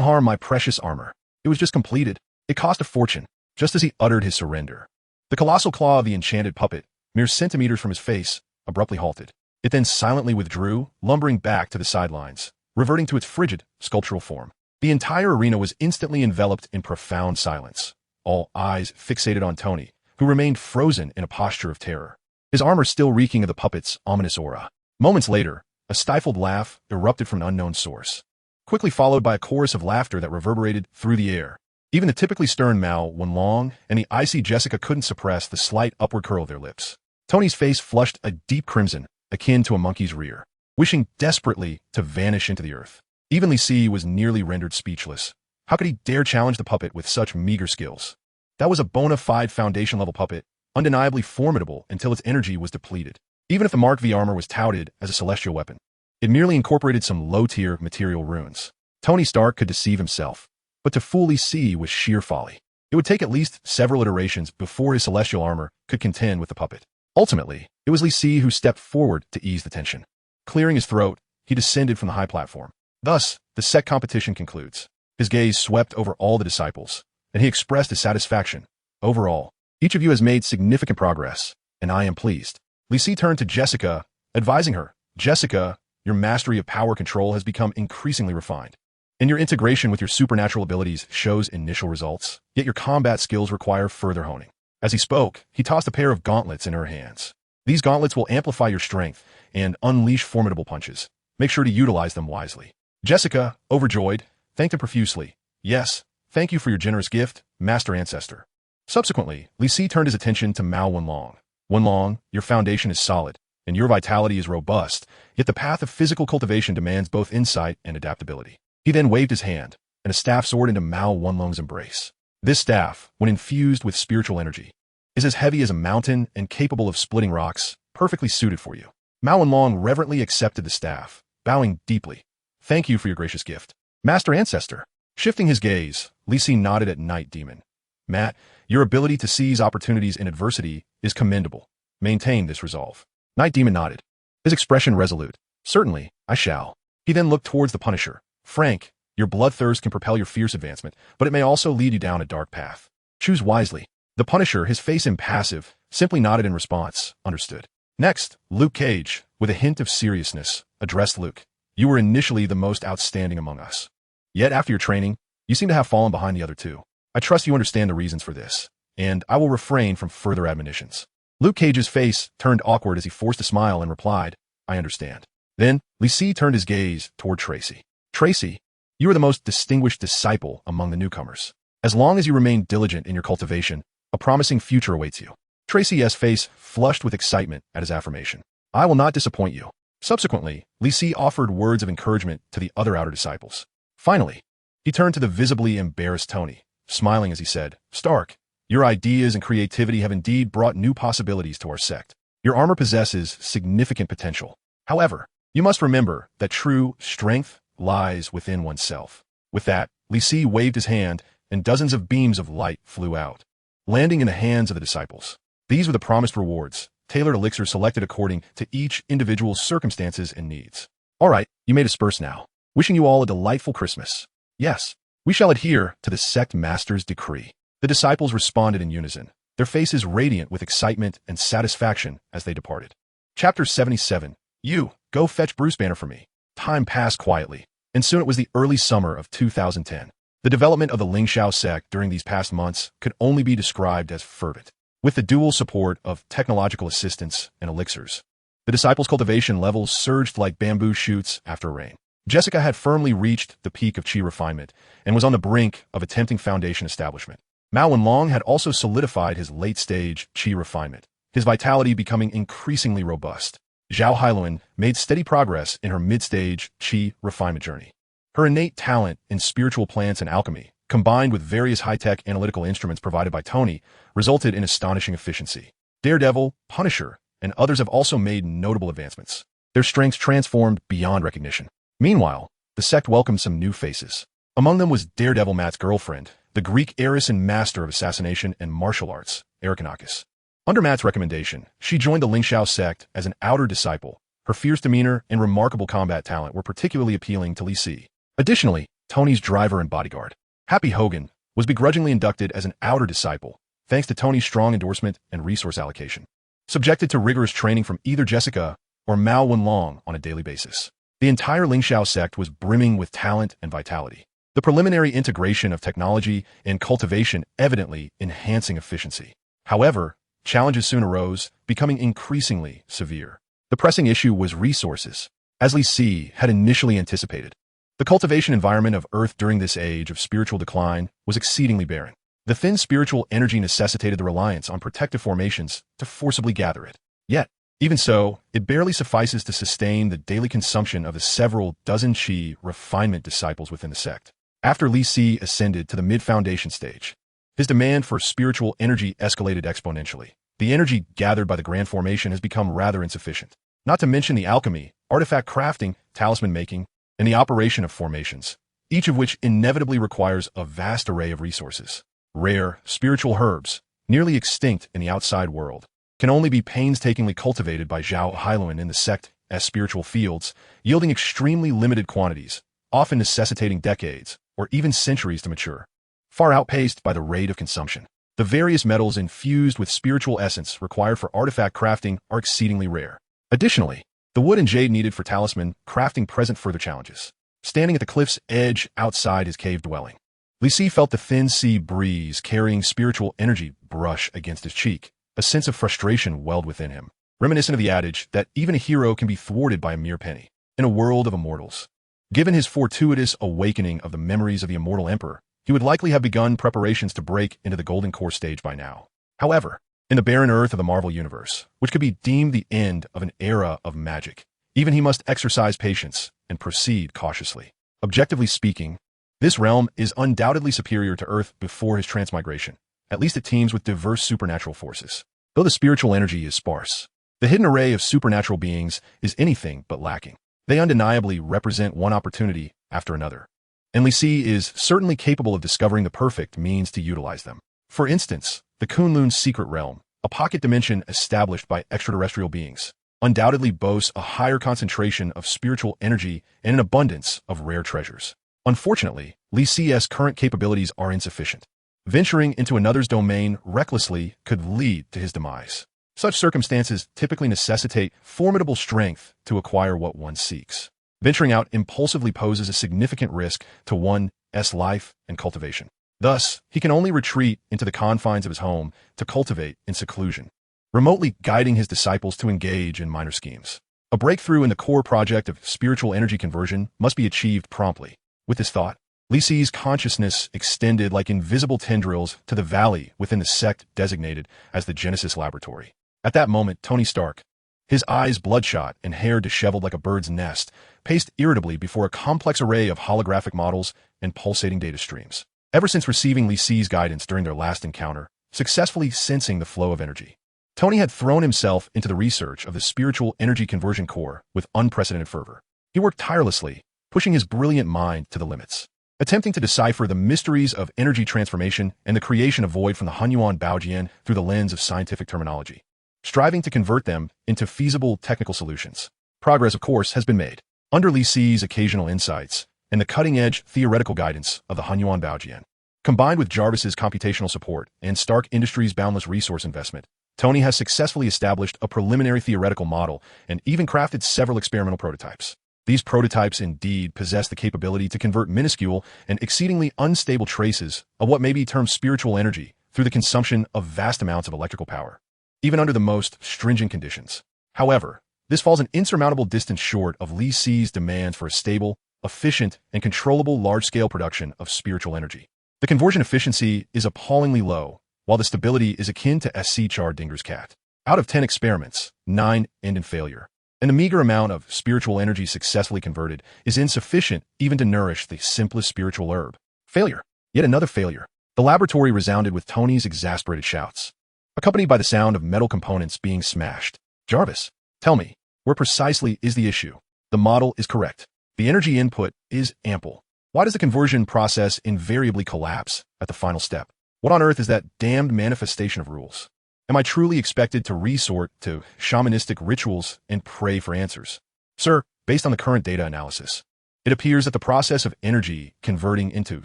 harm my precious armor. It was just completed. It cost a fortune, just as he uttered his surrender. The colossal claw of the enchanted puppet, mere centimeters from his face, abruptly halted. It then silently withdrew, lumbering back to the sidelines, reverting to its frigid, sculptural form. The entire arena was instantly enveloped in profound silence. all eyes fixated on Tony, who remained frozen in a posture of terror, his armor still reeking of the puppet's ominous aura. Moments later, a stifled laugh erupted from an unknown source, quickly followed by a chorus of laughter that reverberated through the air. Even the typically stern Mao Wenlong and the icy Jessica couldn't suppress the slight upward curl of their lips. Tony's face flushed a deep crimson, akin to a monkey's rear, wishing desperately to vanish into the earth. Even Li Si was nearly rendered speechless. How could he dare challenge the puppet with such meager skills? That was a bona fide foundation-level puppet, undeniably formidable until its energy was depleted. Even if the Mark V armor was touted as a celestial weapon, it merely incorporated some low-tier material runes. Tony Stark could deceive himself, but to fool Li Si was sheer folly. It would take at least several iterations before his celestial armor could contend with the puppet. Ultimately, it was Li Si who stepped forward to ease the tension. Clearing his throat, he descended from the high platform. Thus, the sect competition concludes. His gaze swept over all the disciples, and he expressed his satisfaction. Overall, each of you has made significant progress, and I am pleased. Li Si turned to Jessica, advising her, Jessica, your mastery of power control has become increasingly refined, and your integration with your supernatural abilities shows initial results, yet your combat skills require further honing. As he spoke, he tossed a pair of gauntlets in her hands. These gauntlets will amplify your strength and unleash formidable punches. Make sure to utilize them wisely. Jessica, overjoyed, thanked him profusely. Yes, thank you for your generous gift, Master Ancestor. Subsequently, Li Si turned his attention to Mao Wenlong. Wenlong, your foundation is solid, and your vitality is robust, yet the path of physical cultivation demands both insight and adaptability. He then waved his hand, and a staff soared into Mao Wenlong's embrace. This staff, when infused with spiritual energy, is as heavy as a mountain and capable of splitting rocks, perfectly suited for you. Mao Wenlong reverently accepted the staff, bowing deeply. Thank you for your gracious gift, Master Ancestor. Shifting his gaze, Li Si nodded at Night Demon. Matt, your ability to seize opportunities in adversity is commendable. Maintain this resolve. Night Demon nodded, his expression resolute. Certainly, I shall. He then looked towards the Punisher. Frank, your bloodthirst can propel your fierce advancement, but it may also lead you down a dark path. Choose wisely. The Punisher, his face impassive, simply nodded in response. Understood. Next, Luke Cage, with a hint of seriousness, addressed Luke. You were initially the most outstanding among us. Yet after your training, you seem to have fallen behind the other two. I trust you understand the reasons for this, and I will refrain from further admonitions. Luke Cage's face turned awkward as he forced a smile and replied, I understand. Then, Li Si turned his gaze toward Tracy. Tracy, you are the most distinguished disciple among the newcomers. As long as you remain diligent in your cultivation, a promising future awaits you. Tracy's face flushed with excitement at his affirmation. I will not disappoint you. Subsequently, Li Si offered words of encouragement to the other outer disciples. Finally, he turned to the visibly embarrassed Tony, smiling as he said, Stark, your ideas and creativity have indeed brought new possibilities to our sect. Your armor possesses significant potential. However, you must remember that true strength lies within oneself. With that, Li Si waved his hand, and dozens of beams of light flew out, landing in the hands of the disciples. These were the promised rewards, tailored elixirs selected according to each individual's circumstances and needs. All right, you may disperse now. Wishing you all a delightful Christmas. Yes, we shall adhere to the sect master's decree. The disciples responded in unison, their faces radiant with excitement and satisfaction as they departed. Chapter 77. You, go fetch Bruce Banner for me. Time passed quietly, and soon it was the early summer of 2010. The development of the Lingxiao sect during these past months could only be described as fervent. With the dual support of technological assistance and elixirs, the disciples' cultivation levels surged like bamboo shoots after rain. Jessica had firmly reached the peak of chi refinement and was on the brink of attempting foundation establishment. Mao Wenlong had also solidified his late-stage chi refinement, his vitality becoming increasingly robust. Zhao Hailuan made steady progress in her mid-stage chi refinement journey. Her innate talent in spiritual plants and alchemy, combined with various high-tech analytical instruments provided by Tony, resulted in astonishing efficiency. Daredevil, Punisher, and others have also made notable advancements, their strengths transformed beyond recognition. Meanwhile, the sect welcomed some new faces. Among them was Daredevil Matt's girlfriend, the Greek heiress and master of assassination and martial arts, Erikanakis. Under Matt's recommendation, she joined the Lingxiao sect as an outer disciple. Her fierce demeanor and remarkable combat talent were particularly appealing to Li Si. Additionally, Tony's driver and bodyguard, Happy Hogan, was begrudgingly inducted as an outer disciple, thanks to Tony's strong endorsement and resource allocation. Subjected to rigorous training from either Jessica or Mao Wenlong on a daily basis, the entire Lingxiao sect was brimming with talent and vitality. the preliminary integration of technology and cultivation evidently enhancing efficiency. However, challenges soon arose, becoming increasingly severe. The pressing issue was resources, as Li Si had initially anticipated. The cultivation environment of Earth during this age of spiritual decline was exceedingly barren. The thin spiritual energy necessitated the reliance on protective formations to forcibly gather it. Yet, even so, it barely suffices to sustain the daily consumption of the several dozen Qi refinement disciples within the sect. After Li Si ascended to the mid-foundation stage, his demand for spiritual energy escalated exponentially. The energy gathered by the grand formation has become rather insufficient. Not to mention the alchemy, artifact crafting, talisman making, and the operation of formations, each of which inevitably requires a vast array of resources. Rare, spiritual herbs, nearly extinct in the outside world, can only be painstakingly cultivated by Zhao Hailuan in the sect as spiritual fields, yielding extremely limited quantities, often necessitating decades or even centuries to mature, far outpaced by the rate of consumption. The various metals infused with spiritual essence required for artifact crafting are exceedingly rare. Additionally, the wood and jade needed for talisman crafting present further challenges. Standing at the cliff's edge outside his cave dwelling, Li Si felt the thin sea breeze carrying spiritual energy brush against his cheek. A sense of frustration welled within him, reminiscent of the adage that even a hero can be thwarted by a mere penny. In a world of immortals, given his fortuitous awakening of the memories of the Immortal Emperor, he would likely have begun preparations to break into the Golden Core stage by now. However, in the barren earth of the Marvel Universe, which could be deemed the end of an era of magic, even he must exercise patience and proceed cautiously. Objectively speaking, this realm is undoubtedly superior to Earth before his transmigration. At least it teems with diverse supernatural forces. Though the spiritual energy is sparse, the hidden array of supernatural beings is anything but lacking. They undeniably represent one opportunity after another, and Li Si is certainly capable of discovering the perfect means to utilize them. For instance, the Kunlun secret realm, a pocket dimension established by extraterrestrial beings, undoubtedly boasts a higher concentration of spiritual energy and an abundance of rare treasures. Unfortunately, Li Si's current capabilities are insufficient. Venturing into another's domain recklessly could lead to his demise. Such circumstances typically necessitate formidable strength to acquire what one seeks. Venturing out impulsively poses a significant risk to one's life and cultivation. Thus, he can only retreat into the confines of his home to cultivate in seclusion, remotely guiding his disciples to engage in minor schemes. A breakthrough in the core project of spiritual energy conversion must be achieved promptly. With this thought, Li Si's consciousness extended like invisible tendrils to the valley within the sect designated as the Genesis Laboratory. At that moment, Tony Stark, his eyes bloodshot and hair disheveled like a bird's nest, paced irritably before a complex array of holographic models and pulsating data streams. Ever since receiving Li Si's guidance during their last encounter, successfully sensing the flow of energy, Tony had thrown himself into the research of the spiritual energy conversion core with unprecedented fervor. He worked tirelessly, pushing his brilliant mind to the limits, attempting to decipher the mysteries of energy transformation and the creation of void from the Hunyuan Baojian through the lens of scientific terminology, striving to convert them into feasible technical solutions. Progress, of course, has been made. Under Li Si's occasional insights and the cutting-edge theoretical guidance of the Hunyuan Baojian, combined with Jarvis's computational support and Stark Industries' boundless resource investment, Tony has successfully established a preliminary theoretical model and even crafted several experimental prototypes. These prototypes indeed possess the capability to convert minuscule and exceedingly unstable traces of what may be termed spiritual energy through the consumption of vast amounts of electrical power, even under the most stringent conditions. However, this falls an insurmountable distance short of Li Si's demands for a stable, efficient, and controllable large-scale production of spiritual energy. The conversion efficiency is appallingly low, while the stability is akin to SC Char-Dinger's cat. Out of 10 experiments, 9 end in failure, and the meager amount of spiritual energy successfully converted is insufficient even to nourish the simplest spiritual herb. Failure. Yet another failure. The laboratory resounded with Tony's exasperated shouts, accompanied by the sound of metal components being smashed. Jarvis, tell me, where precisely is the issue? The model is correct. The energy input is ample. Why does the conversion process invariably collapse at the final step? What on earth is that damned manifestation of rules? Am I truly expected to resort to shamanistic rituals and pray for answers? Sir, based on the current data analysis, it appears that the process of energy converting into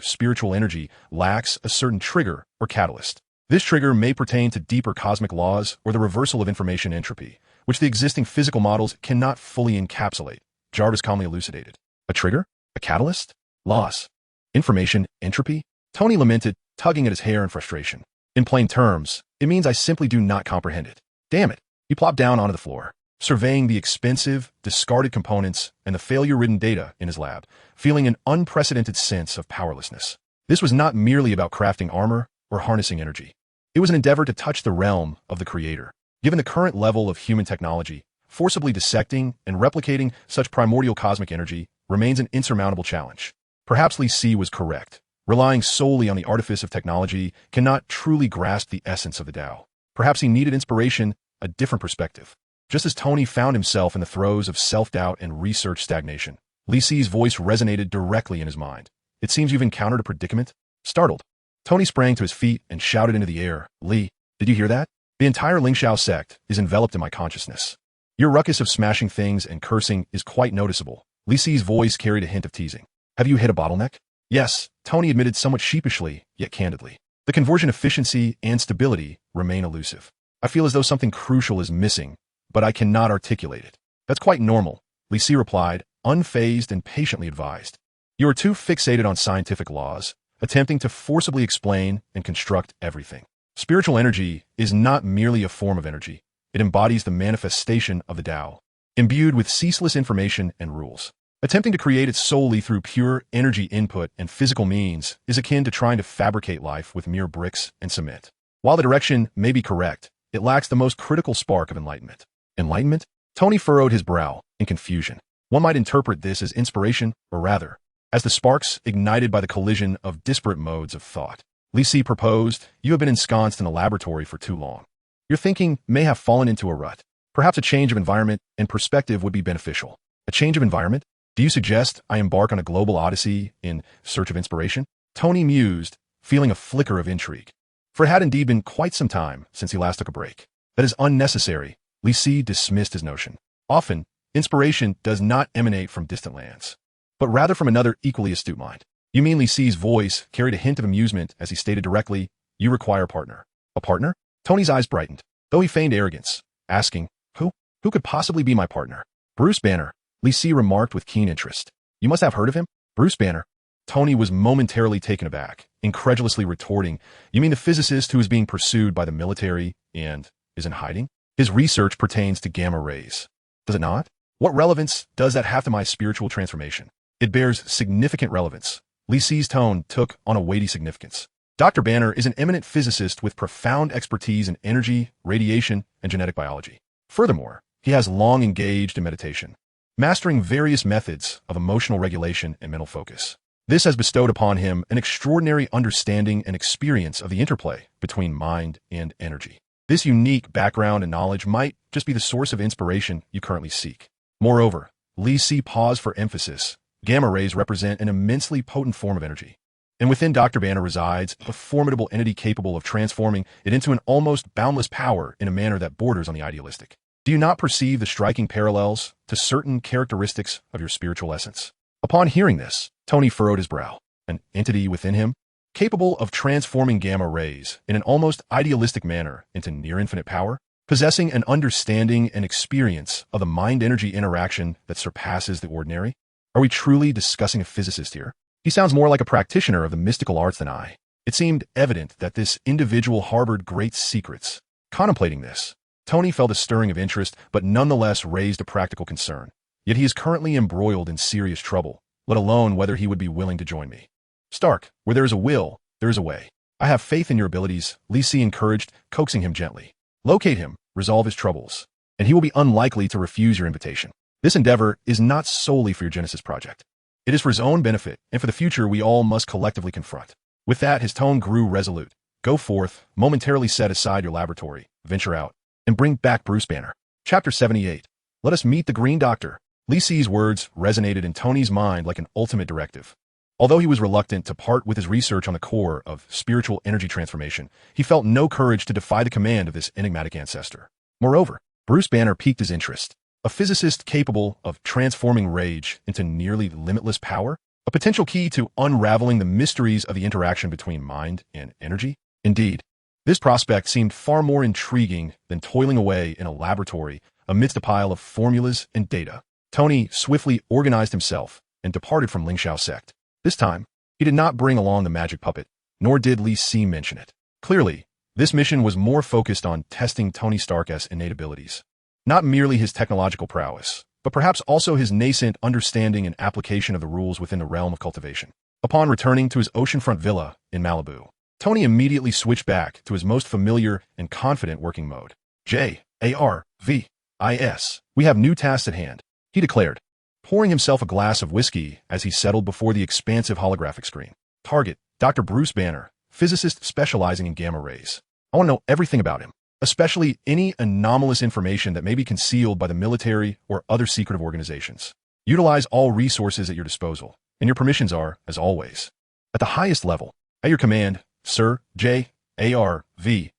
spiritual energy lacks a certain trigger or catalyst. This trigger may pertain to deeper cosmic laws or the reversal of information entropy, which the existing physical models cannot fully encapsulate, Jarvis calmly elucidated. A trigger? A catalyst? Laws. Information entropy? Tony lamented, tugging at his hair in frustration. In plain terms, it means I simply do not comprehend it. Damn it. He plopped down onto the floor, surveying the expensive, discarded components and the failure-ridden data in his lab, feeling an unprecedented sense of powerlessness. This was not merely about crafting armor or harnessing energy. It was an endeavor to touch the realm of the creator. Given the current level of human technology, forcibly dissecting and replicating such primordial cosmic energy remains an insurmountable challenge. Perhaps Li Si was correct. Relying solely on the artifice of technology cannot truly grasp the essence of the Tao. Perhaps he needed inspiration, a different perspective. Just as Tony found himself in the throes of self-doubt and research stagnation, Li Si's voice resonated directly in his mind. It seems you've encountered a predicament? Startled, Tony sprang to his feet and shouted into the air, Li, did you hear that? The entire Lingxiao sect is enveloped in my consciousness. Your ruckus of smashing things and cursing is quite noticeable. Li Si's voice carried a hint of teasing. Have you hit a bottleneck? Yes, Tony admitted somewhat sheepishly, yet candidly. The conversion efficiency and stability remain elusive. I feel as though something crucial is missing, but I cannot articulate it. That's quite normal, Li Si replied, unfazed and patiently advised. You are too fixated on scientific laws, attempting to forcibly explain and construct everything. Spiritual energy is not merely a form of energy. It embodies the manifestation of the Tao, imbued with ceaseless information and rules. Attempting to create it solely through pure energy input and physical means is akin to trying to fabricate life with mere bricks and cement. While the direction may be correct, it lacks the most critical spark of enlightenment. Enlightenment? Tony furrowed his brow in confusion. One might interpret this as inspiration, or rather, as the sparks ignited by the collision of disparate modes of thought. Li Si proposed, you have been ensconced in the laboratory for too long. Your thinking may have fallen into a rut. Perhaps a change of environment and perspective would be beneficial. A change of environment? Do you suggest I embark on a global odyssey in search of inspiration? Tony mused, feeling a flicker of intrigue. For it had indeed been quite some time since he last took a break. That is unnecessary. Li Si dismissed his notion. Often, inspiration does not emanate from distant lands, but rather from another equally astute mind. You mean? Li Si's voice carried a hint of amusement as he stated directly, you require a partner. A partner? Tony's eyes brightened, though he feigned arrogance, asking, Who? Who could possibly be my partner? Bruce Banner, Li Si remarked with keen interest. You must have heard of him? Bruce Banner. Tony was momentarily taken aback, incredulously retorting, you mean the physicist who is being pursued by the military and is in hiding? His research pertains to gamma rays. Does it not? What relevance does that have to my spiritual transformation? It bears significant relevance. Li Si's tone took on a weighty significance. Dr. Banner is an eminent physicist with profound expertise in energy, radiation, and genetic biology. Furthermore, he has long engaged in meditation, mastering various methods of emotional regulation and mental focus. This has bestowed upon him an extraordinary understanding and experience of the interplay between mind and energy. This unique background and knowledge might just be the source of inspiration you currently seek. Moreover, Li Si paused for emphasis. Gamma rays represent an immensely potent form of energy, and within Dr. Banner resides a formidable entity capable of transforming it into an almost boundless power in a manner that borders on the idealistic. Do you not perceive the striking parallels to certain characteristics of your spiritual essence? Upon hearing this, Tony furrowed his brow. An entity within him, capable of transforming gamma rays in an almost idealistic manner into near-infinite power, possessing an understanding and experience of the mind-energy interaction that surpasses the ordinary? Are we truly discussing a physicist here? He sounds more like a practitioner of the mystical arts than I. It seemed evident that this individual harbored great secrets. Contemplating this, Tony felt a stirring of interest, but nonetheless raised a practical concern. Yet he is currently embroiled in serious trouble, let alone whether he would be willing to join me. Stark, where there is a will, there is a way. I have faith in your abilities, Li Si encouraged, coaxing him gently. Locate him, resolve his troubles, and he will be unlikely to refuse your invitation. This endeavor is not solely for your Genesis project. It is for his own benefit, and for the future we all must collectively confront. With that, his tone grew resolute. Go forth, momentarily set aside your laboratory, venture out, and bring back Bruce Banner. Chapter 78. Let us meet the Green Doctor. Li Si's words resonated in Tony's mind like an ultimate directive. Although he was reluctant to part with his research on the core of spiritual energy transformation, he felt no courage to defy the command of this enigmatic ancestor. Moreover, Bruce Banner piqued his interest. A physicist capable of transforming rage into nearly limitless power? A potential key to unraveling the mysteries of the interaction between mind and energy? Indeed, this prospect seemed far more intriguing than toiling away in a laboratory amidst a pile of formulas and data. Tony swiftly organized himself and departed from Lingxiao sect. This time, He did not bring along the magic puppet, nor did Lee Si mention it. Clearly, this mission was more focused on testing Tony Stark's innate abilities. Not merely his technological prowess, but perhaps also his nascent understanding and application of the rules within the realm of cultivation. Upon returning to his oceanfront villa in Malibu, Tony immediately switched back to his most familiar and confident working mode. JARVIS. We have new tasks at hand, he declared, pouring himself a glass of whiskey as he settled before the expansive holographic screen. Target, Dr. Bruce Banner, physicist specializing in gamma rays. I want to know everything about him, especially any anomalous information that may be concealed by the military or other secretive organizations. Utilize all resources at your disposal, and your permissions are, as always, at the highest level. At your command, Sir. JARVIS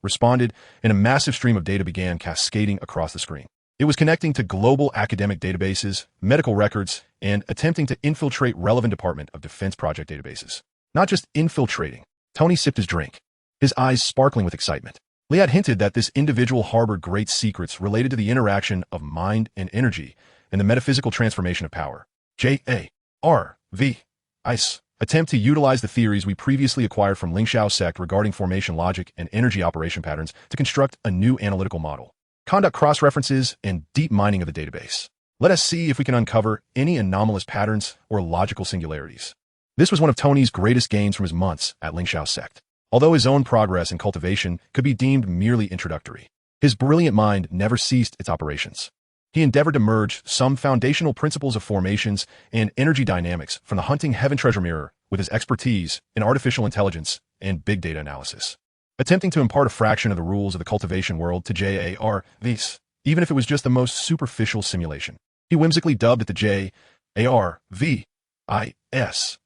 responded, and a massive stream of data began cascading across the screen. It was connecting to global academic databases, medical records, and attempting to infiltrate relevant Department of Defense project databases. Not just infiltrating. Tony sipped his drink, his eyes sparkling with excitement. Lee had hinted that this individual harbored great secrets related to the interaction of mind and energy and the metaphysical transformation of power. JARVIS attempt to utilize the theories we previously acquired from Lingxiao sect regarding formation logic and energy operation patterns to construct a new analytical model. Conduct cross-references and deep mining of the database. Let us see if we can uncover any anomalous patterns or logical singularities. This was one of Tony's greatest gains from his months at Lingxiao sect. Although his own progress in cultivation could be deemed merely introductory, his brilliant mind never ceased its operations. He endeavored to merge some foundational principles of formations and energy dynamics from the hunting heaven treasure mirror with his expertise in artificial intelligence and big data analysis, attempting to impart a fraction of the rules of the cultivation world to JARVIS, even if it was just the most superficial simulation. He whimsically dubbed it the JARVIS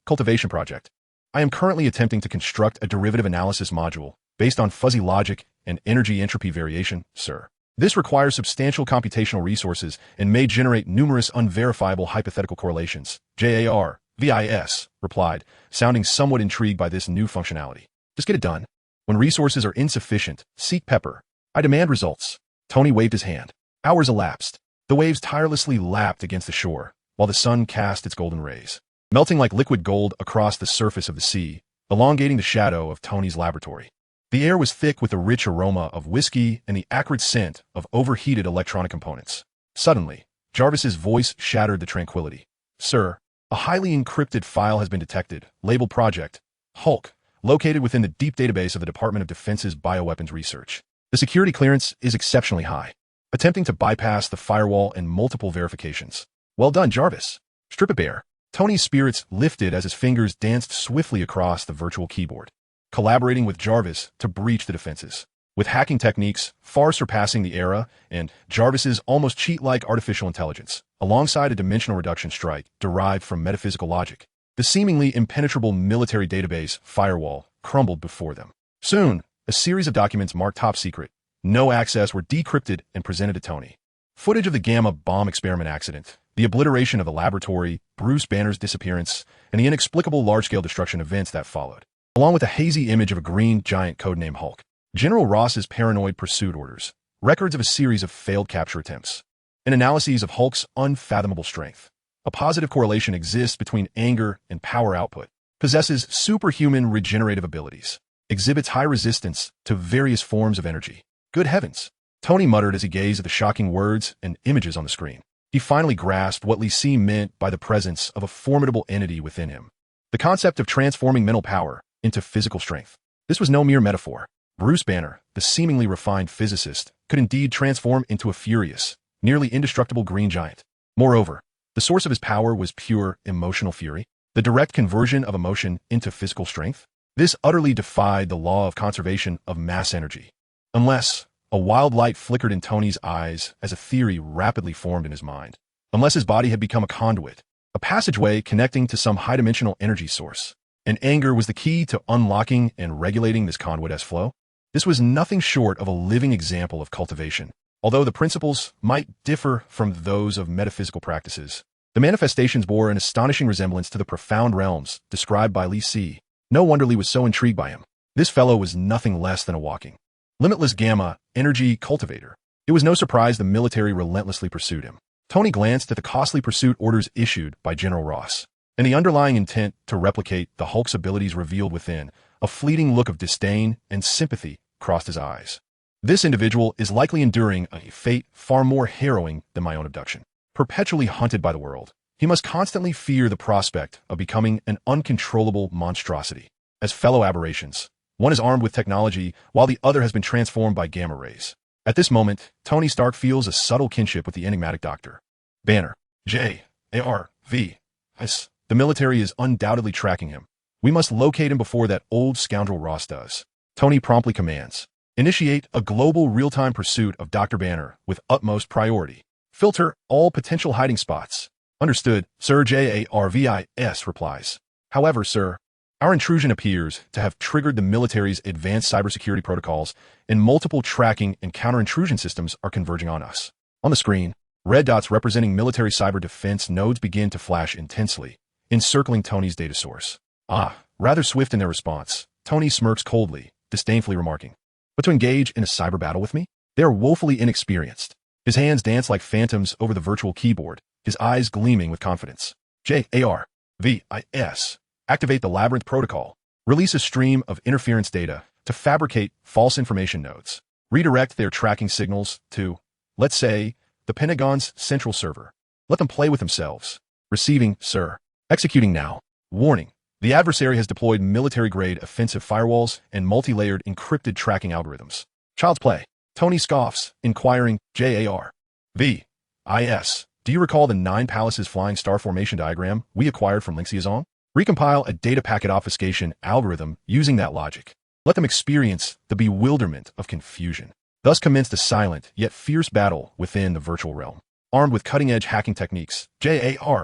cultivation project. I am currently attempting to construct a derivative analysis module based on fuzzy logic and energy entropy variation, sir. This requires substantial computational resources and may generate numerous unverifiable hypothetical correlations. JARVIS replied, sounding somewhat intrigued by this new functionality. Just get it done. When resources are insufficient, seek pepper. I demand results. Tony waved his hand. Hours elapsed. The waves tirelessly lapped against the shore, while the sun cast its golden rays, melting like liquid gold across the surface of the sea, elongating the shadow of Tony's laboratory. The air was thick with the rich aroma of whiskey and the acrid scent of overheated electronic components. Suddenly, Jarvis's voice shattered the tranquility. Sir, a highly encrypted file has been detected, labeled Project Hulk, located within the deep database of the Department of Defense's bioweapons research. The security clearance is exceptionally high, attempting to bypass the firewall and multiple verifications. Well done, Jarvis. Strip it bare. Tony's spirits lifted as his fingers danced swiftly across the virtual keyboard, collaborating with Jarvis to breach the defenses. With hacking techniques far surpassing the era and Jarvis's almost cheat-like artificial intelligence, alongside a dimensional reduction strike derived from metaphysical logic, the seemingly impenetrable military database firewall crumbled before them. Soon, a series of documents marked top secret, no access were decrypted and presented to Tony. Footage of the gamma bomb experiment accident, the obliteration of the laboratory, Bruce Banner's disappearance, and the inexplicable large-scale destruction events that followed, along with a hazy image of a green giant codenamed Hulk. General Ross's paranoid pursuit orders, records of a series of failed capture attempts, and analyses of Hulk's unfathomable strength. A positive correlation exists between anger and power output, possesses superhuman regenerative abilities, exhibits high resistance to various forms of energy. Good heavens! Tony muttered as he gazed at the shocking words and images on the screen. He finally grasped what Lee Si meant by the presence of a formidable entity within him. The concept of transforming mental power into physical strength. This was no mere metaphor. Bruce Banner, the seemingly refined physicist, could indeed transform into a furious, nearly indestructible green giant. Moreover, the source of his power was pure emotional fury, the direct conversion of emotion into physical strength. This utterly defied the law of conservation of mass energy. Unless a wild light flickered in Tony's eyes as a theory rapidly formed in his mind. Unless his body had become a conduit, a passageway connecting to some high-dimensional energy source. And anger was the key to unlocking and regulating this conduit's flow. This was nothing short of a living example of cultivation. Although the principles might differ from those of metaphysical practices, the manifestations bore an astonishing resemblance to the profound realms described by Lee Si. No wonder Lee was so intrigued by him. This fellow was nothing less than a walking limitless gamma energy cultivator. It was no surprise the military relentlessly pursued him. Tony glanced at the costly pursuit orders issued by General Ross. and the underlying intent to replicate the Hulk's abilities revealed within. A fleeting look of disdain and sympathy crossed his eyes. This individual is likely enduring a fate far more harrowing than my own abduction. Perpetually hunted by the world, he must constantly fear the prospect of becoming an uncontrollable monstrosity. As fellow aberrations, one is armed with technology while the other has been transformed by gamma rays. At this moment, Tony Stark feels a subtle kinship with the enigmatic Doctor. Banner. J-A-R-V-S. The military is undoubtedly tracking him. We must locate him before that old scoundrel Ross does. Tony promptly commands. Initiate a global real-time pursuit of Dr. Banner with utmost priority. Filter all potential hiding spots. Understood, Sir. Jarvis replies. However, sir, our intrusion appears to have triggered the military's advanced cybersecurity protocols, and multiple tracking and counter-intrusion systems are converging on us. On the screen, red dots representing military cyber defense nodes begin to flash intensely, encircling Tony's data source. Rather swift in their response, Tony smirks coldly, disdainfully remarking, "But to engage in a cyber battle with me? They are woefully inexperienced." His hands dance like phantoms over the virtual keyboard, his eyes gleaming with confidence. Jarvis. Activate the Labyrinth Protocol. Release a stream of interference data to fabricate false information nodes. Redirect their tracking signals to, let's say, the Pentagon's central server. Let them play with themselves. Receiving, sir. Executing now. Warning. The adversary has deployed military-grade offensive firewalls and multi-layered encrypted tracking algorithms. Child's play. Tony scoffs, inquiring, Jarvis. Do you recall the 9 Palaces flying star formation diagram we acquired from Linxiazong? Recompile a data packet obfuscation algorithm using that logic. Let them experience the bewilderment of confusion. Thus commenced a silent yet fierce battle within the virtual realm. Armed with cutting-edge hacking techniques, Jarvis'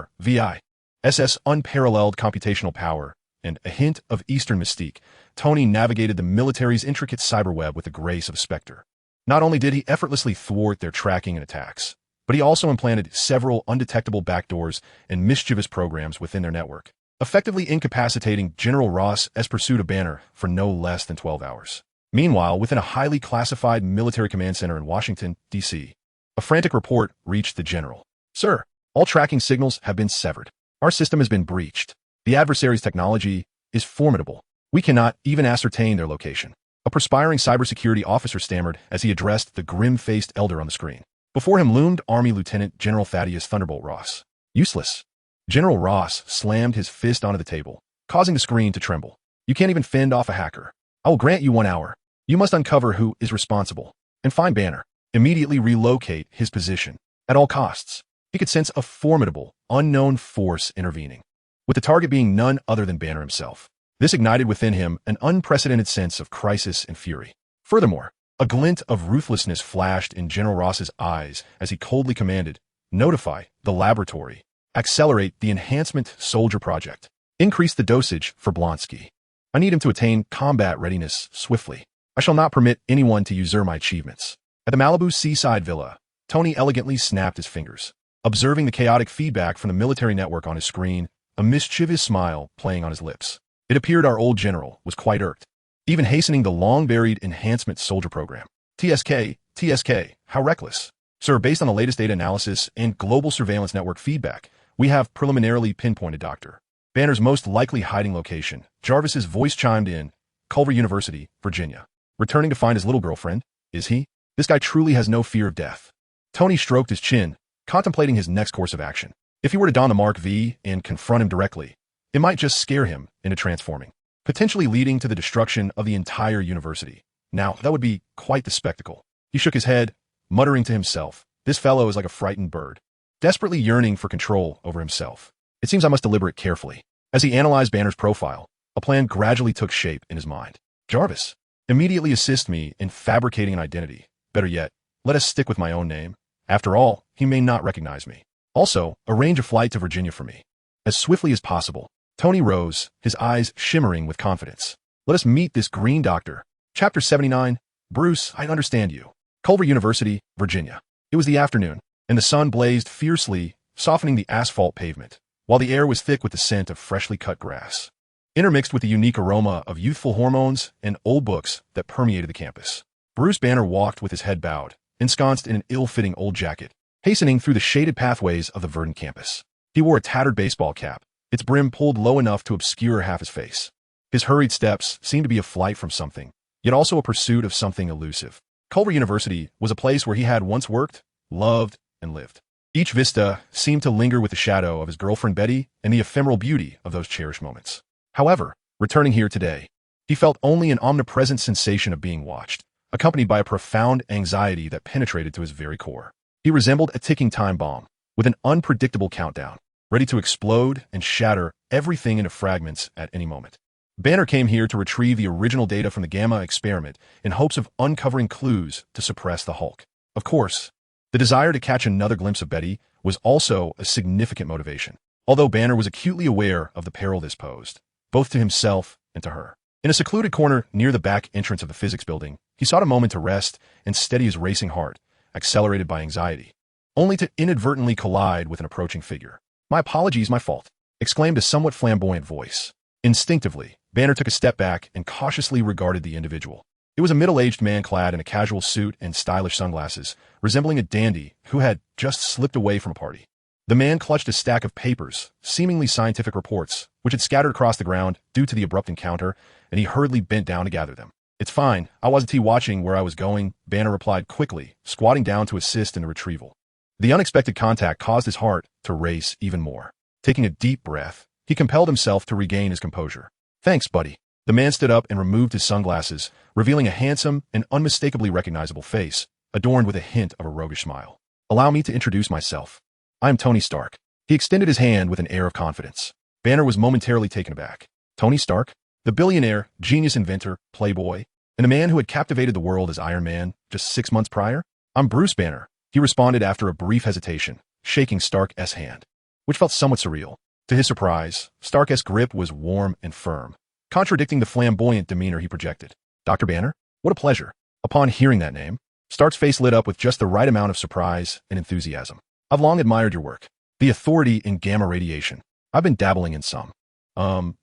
unparalleled computational power, and a hint of Eastern mystique, Tony navigated the military's intricate cyberweb with the grace of a specter. Not only did he effortlessly thwart their tracking and attacks, but he also implanted several undetectable backdoors and mischievous programs within their network, effectively incapacitating General Ross's pursuit of Banner for no less than 12 hours. Meanwhile, within a highly classified military command center in Washington, D.C., a frantic report reached the general. "Sir, all tracking signals have been severed. Our system has been breached. The adversary's technology is formidable. We cannot even ascertain their location." A perspiring cybersecurity officer stammered as he addressed the grim-faced elder on the screen. Before him loomed Army Lieutenant General Thaddeus Thunderbolt Ross. Useless. General Ross slammed his fist onto the table, causing the screen to tremble. "You can't even fend off a hacker. I will grant you 1 hour. You must uncover who is responsible and find Banner. Immediately relocate his position. At all costs." He could sense a formidable, unknown force intervening, with the target being none other than Banner himself. This ignited within him an unprecedented sense of crisis and fury. Furthermore, a glint of ruthlessness flashed in General Ross's eyes as he coldly commanded, "Notify the laboratory. Accelerate the Enhancement Soldier Project. Increase the dosage for Blonsky. I need him to attain combat readiness swiftly. I shall not permit anyone to usurp my achievements." At the Malibu seaside villa, Tony elegantly snapped his fingers, observing the chaotic feedback from the military network on his screen, a mischievous smile playing on his lips. It appeared our old general was quite irked, even hastening the long-buried Enhancement Soldier Program. TSK, how reckless. "Sir, based on the latest data analysis and global surveillance network feedback, we have preliminarily pinpointed Dr. Banner's most likely hiding location." Jarvis's voice chimed in. "Culver University, Virginia. Returning to find his little girlfriend, is he? This guy truly has no fear of death." Tony stroked his chin, contemplating his next course of action. If he were to don the Mark V and confront him directly, it might just scare him into transforming, potentially leading to the destruction of the entire university. Now, that would be quite the spectacle. He shook his head, muttering to himself, "This fellow is like a frightened bird, desperately yearning for control over himself. It seems I must deliberate carefully." As he analyzed Banner's profile, a plan gradually took shape in his mind. "Jarvis, immediately assist me in fabricating an identity. Better yet, let us stick with my own name. After all, he may not recognize me. Also, arrange a flight to Virginia for me. As swiftly as possible." Tony rose, his eyes shimmering with confidence. "Let us meet this green doctor." Chapter 79, Bruce, I understand you. Culver University, Virginia. It was the afternoon, and the sun blazed fiercely, softening the asphalt pavement, while the air was thick with the scent of freshly cut grass, intermixed with the unique aroma of youthful hormones and old books that permeated the campus. Bruce Banner walked with his head bowed, ensconced in an ill-fitting old jacket, hastening through the shaded pathways of the verdant campus. He wore a tattered baseball cap, its brim pulled low enough to obscure half his face. His hurried steps seemed to be a flight from something, yet also a pursuit of something elusive. Culver University was a place where he had once worked, loved, and lived. Each vista seemed to linger with the shadow of his girlfriend Betty and the ephemeral beauty of those cherished moments. However, returning here today, he felt only an omnipresent sensation of being watched, accompanied by a profound anxiety that penetrated to his very core. He resembled a ticking time bomb, with an unpredictable countdown, ready to explode and shatter everything into fragments at any moment. Banner came here to retrieve the original data from the Gamma experiment in hopes of uncovering clues to suppress the Hulk. Of course, the desire to catch another glimpse of Betty was also a significant motivation, although Banner was acutely aware of the peril this posed, both to himself and to her. In a secluded corner near the back entrance of the physics building, he sought a moment to rest and steady his racing heart, accelerated by anxiety, only to inadvertently collide with an approaching figure. "My apologies, my fault," exclaimed a somewhat flamboyant voice. Instinctively, Banner took a step back and cautiously regarded the individual. It was a middle-aged man clad in a casual suit and stylish sunglasses, resembling a dandy who had just slipped away from a party. The man clutched a stack of papers, seemingly scientific reports, which had scattered across the ground due to the abrupt encounter, and he hurriedly bent down to gather them. "It's fine. I wasn't watching where I was going," Banner replied quickly, squatting down to assist in the retrieval. The unexpected contact caused his heart to race even more. Taking a deep breath, he compelled himself to regain his composure. "Thanks, buddy." The man stood up and removed his sunglasses, revealing a handsome and unmistakably recognizable face, adorned with a hint of a roguish smile. "Allow me to introduce myself. I am Tony Stark." He extended his hand with an air of confidence. Banner was momentarily taken aback. Tony Stark? The billionaire, genius inventor, playboy, and the man who had captivated the world as Iron Man just 6 months prior? "I'm Bruce Banner," he responded after a brief hesitation, shaking Stark's hand, which felt somewhat surreal. To his surprise, Stark's grip was warm and firm, contradicting the flamboyant demeanor he projected. "Dr. Banner? What a pleasure." Upon hearing that name, Stark's face lit up with just the right amount of surprise and enthusiasm. "I've long admired your work. The authority in gamma radiation. I've been dabbling in some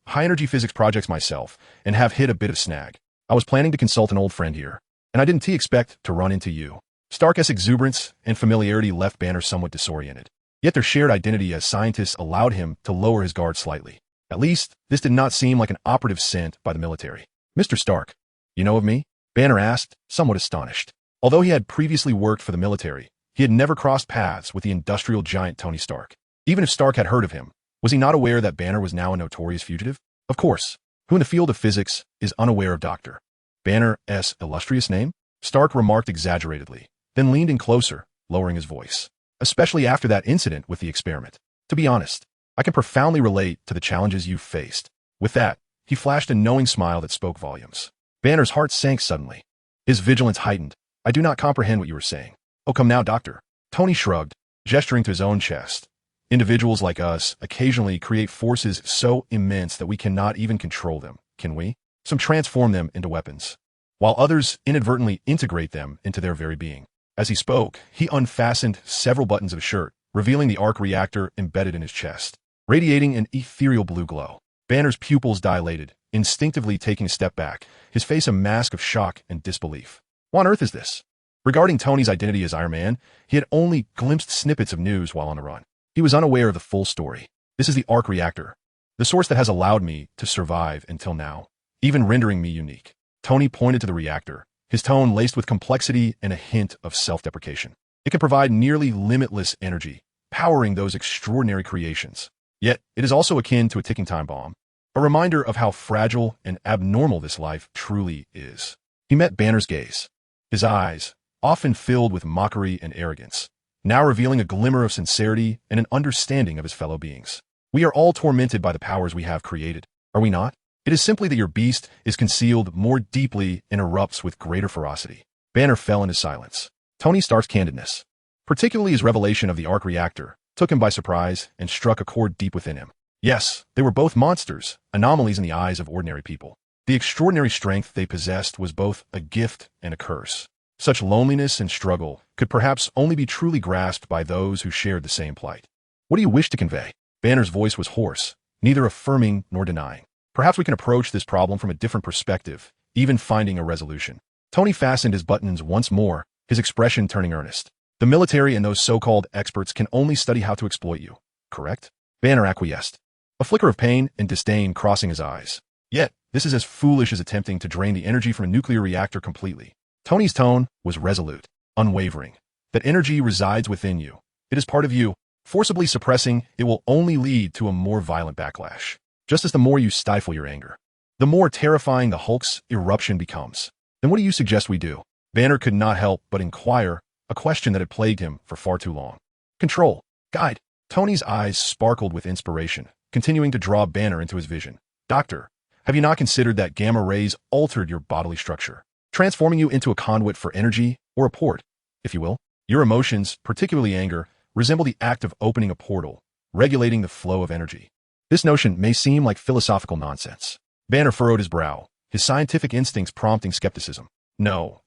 high-energy physics projects myself, and have hit a bit of snag. I was planning to consult an old friend here, and I didn't expect to run into you." Stark's exuberance and familiarity left Banner somewhat disoriented. Yet their shared identity as scientists allowed him to lower his guard slightly. At least, this did not seem like an operative sent by the military. "Mr. Stark, you know of me?" Banner asked, somewhat astonished. Although he had previously worked for the military, he had never crossed paths with the industrial giant Tony Stark. Even if Stark had heard of him, was he not aware that Banner was now a notorious fugitive? Of course, who in the field of physics is unaware of Dr. Banner's illustrious name? Stark remarked exaggeratedly, then leaned in closer, lowering his voice. "Especially after that incident with the experiment. To be honest, I can profoundly relate to the challenges you've faced." With that, he flashed a knowing smile that spoke volumes. Banner's heart sank suddenly. His vigilance heightened. "I do not comprehend what you were saying." "Oh, come now, Doctor." Tony shrugged, gesturing to his own chest. "Individuals like us occasionally create forces so immense that we cannot even control them, can we? Some transform them into weapons, while others inadvertently integrate them into their very being." As he spoke, he unfastened several buttons of his shirt, revealing the arc reactor embedded in his chest, radiating an ethereal blue glow. Banner's pupils dilated, instinctively taking a step back, his face a mask of shock and disbelief. What on earth is this? Regarding Tony's identity as Iron Man, he had only glimpsed snippets of news while on the run. He was unaware of the full story. "This is the arc reactor, the source that has allowed me to survive until now, even rendering me unique." Tony pointed to the reactor, his tone laced with complexity and a hint of self-deprecation. "It can provide nearly limitless energy, powering those extraordinary creations. Yet, it is also akin to a ticking time bomb, a reminder of how fragile and abnormal this life truly is." He met Banner's gaze, his eyes, often filled with mockery and arrogance, now revealing a glimmer of sincerity and an understanding of his fellow beings. "We are all tormented by the powers we have created, are we not? It is simply that your beast is concealed more deeply and erupts with greater ferocity." Banner fell into silence. Tony Stark's candidness, particularly his revelation of the arc reactor, took him by surprise and struck a chord deep within him. Yes, they were both monsters, anomalies in the eyes of ordinary people. The extraordinary strength they possessed was both a gift and a curse. Such loneliness and struggle could perhaps only be truly grasped by those who shared the same plight. "What do you wish to convey?" Banner's voice was hoarse, neither affirming nor denying. "Perhaps we can approach this problem from a different perspective, even finding a resolution." Tony fastened his buttons once more, his expression turning earnest. "The military and those so-called experts can only study how to exploit you, correct?" Banner acquiesced. a flicker of pain and disdain crossing his eyes. Yet, this is as foolish as attempting to drain the energy from a nuclear reactor completely. Tony's tone was resolute, unwavering. That energy resides within you. It is part of you. Forcibly suppressing it will only lead to a more violent backlash. Just as the more you stifle your anger, the more terrifying the Hulk's eruption becomes. Then what do you suggest we do? Banner could not help but inquire, a question that had plagued him for far too long. Control. Guide. Tony's eyes sparkled with inspiration, continuing to draw Banner into his vision. Doctor, have you not considered that gamma rays altered your bodily structure, transforming you into a conduit for energy, or a port, if you will? Your emotions, particularly anger, resemble the act of opening a portal, regulating the flow of energy. This notion may seem like philosophical nonsense. Banner furrowed his brow, his scientific instincts prompting skepticism. No,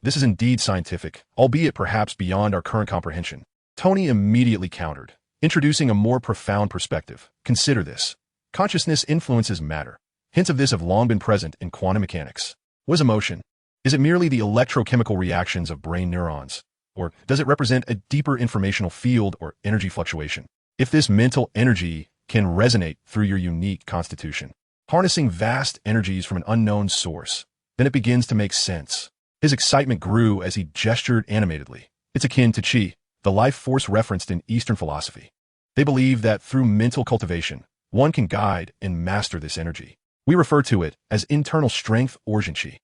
this is indeed scientific, albeit perhaps beyond our current comprehension. Tony immediately countered, introducing a more profound perspective. Consider this. Consciousness influences matter. Hints of this have long been present in quantum mechanics. What is emotion? Is it merely the electrochemical reactions of brain neurons? Or does it represent a deeper informational field or energy fluctuation? If this mental energy can resonate through your unique constitution, harnessing vast energies from an unknown source, then it begins to make sense. His excitement grew as he gestured animatedly. It's akin to chi, the life force referenced in Eastern philosophy. They believe that through mental cultivation, one can guide and master this energy. We refer to it as internal strength or Jinchi.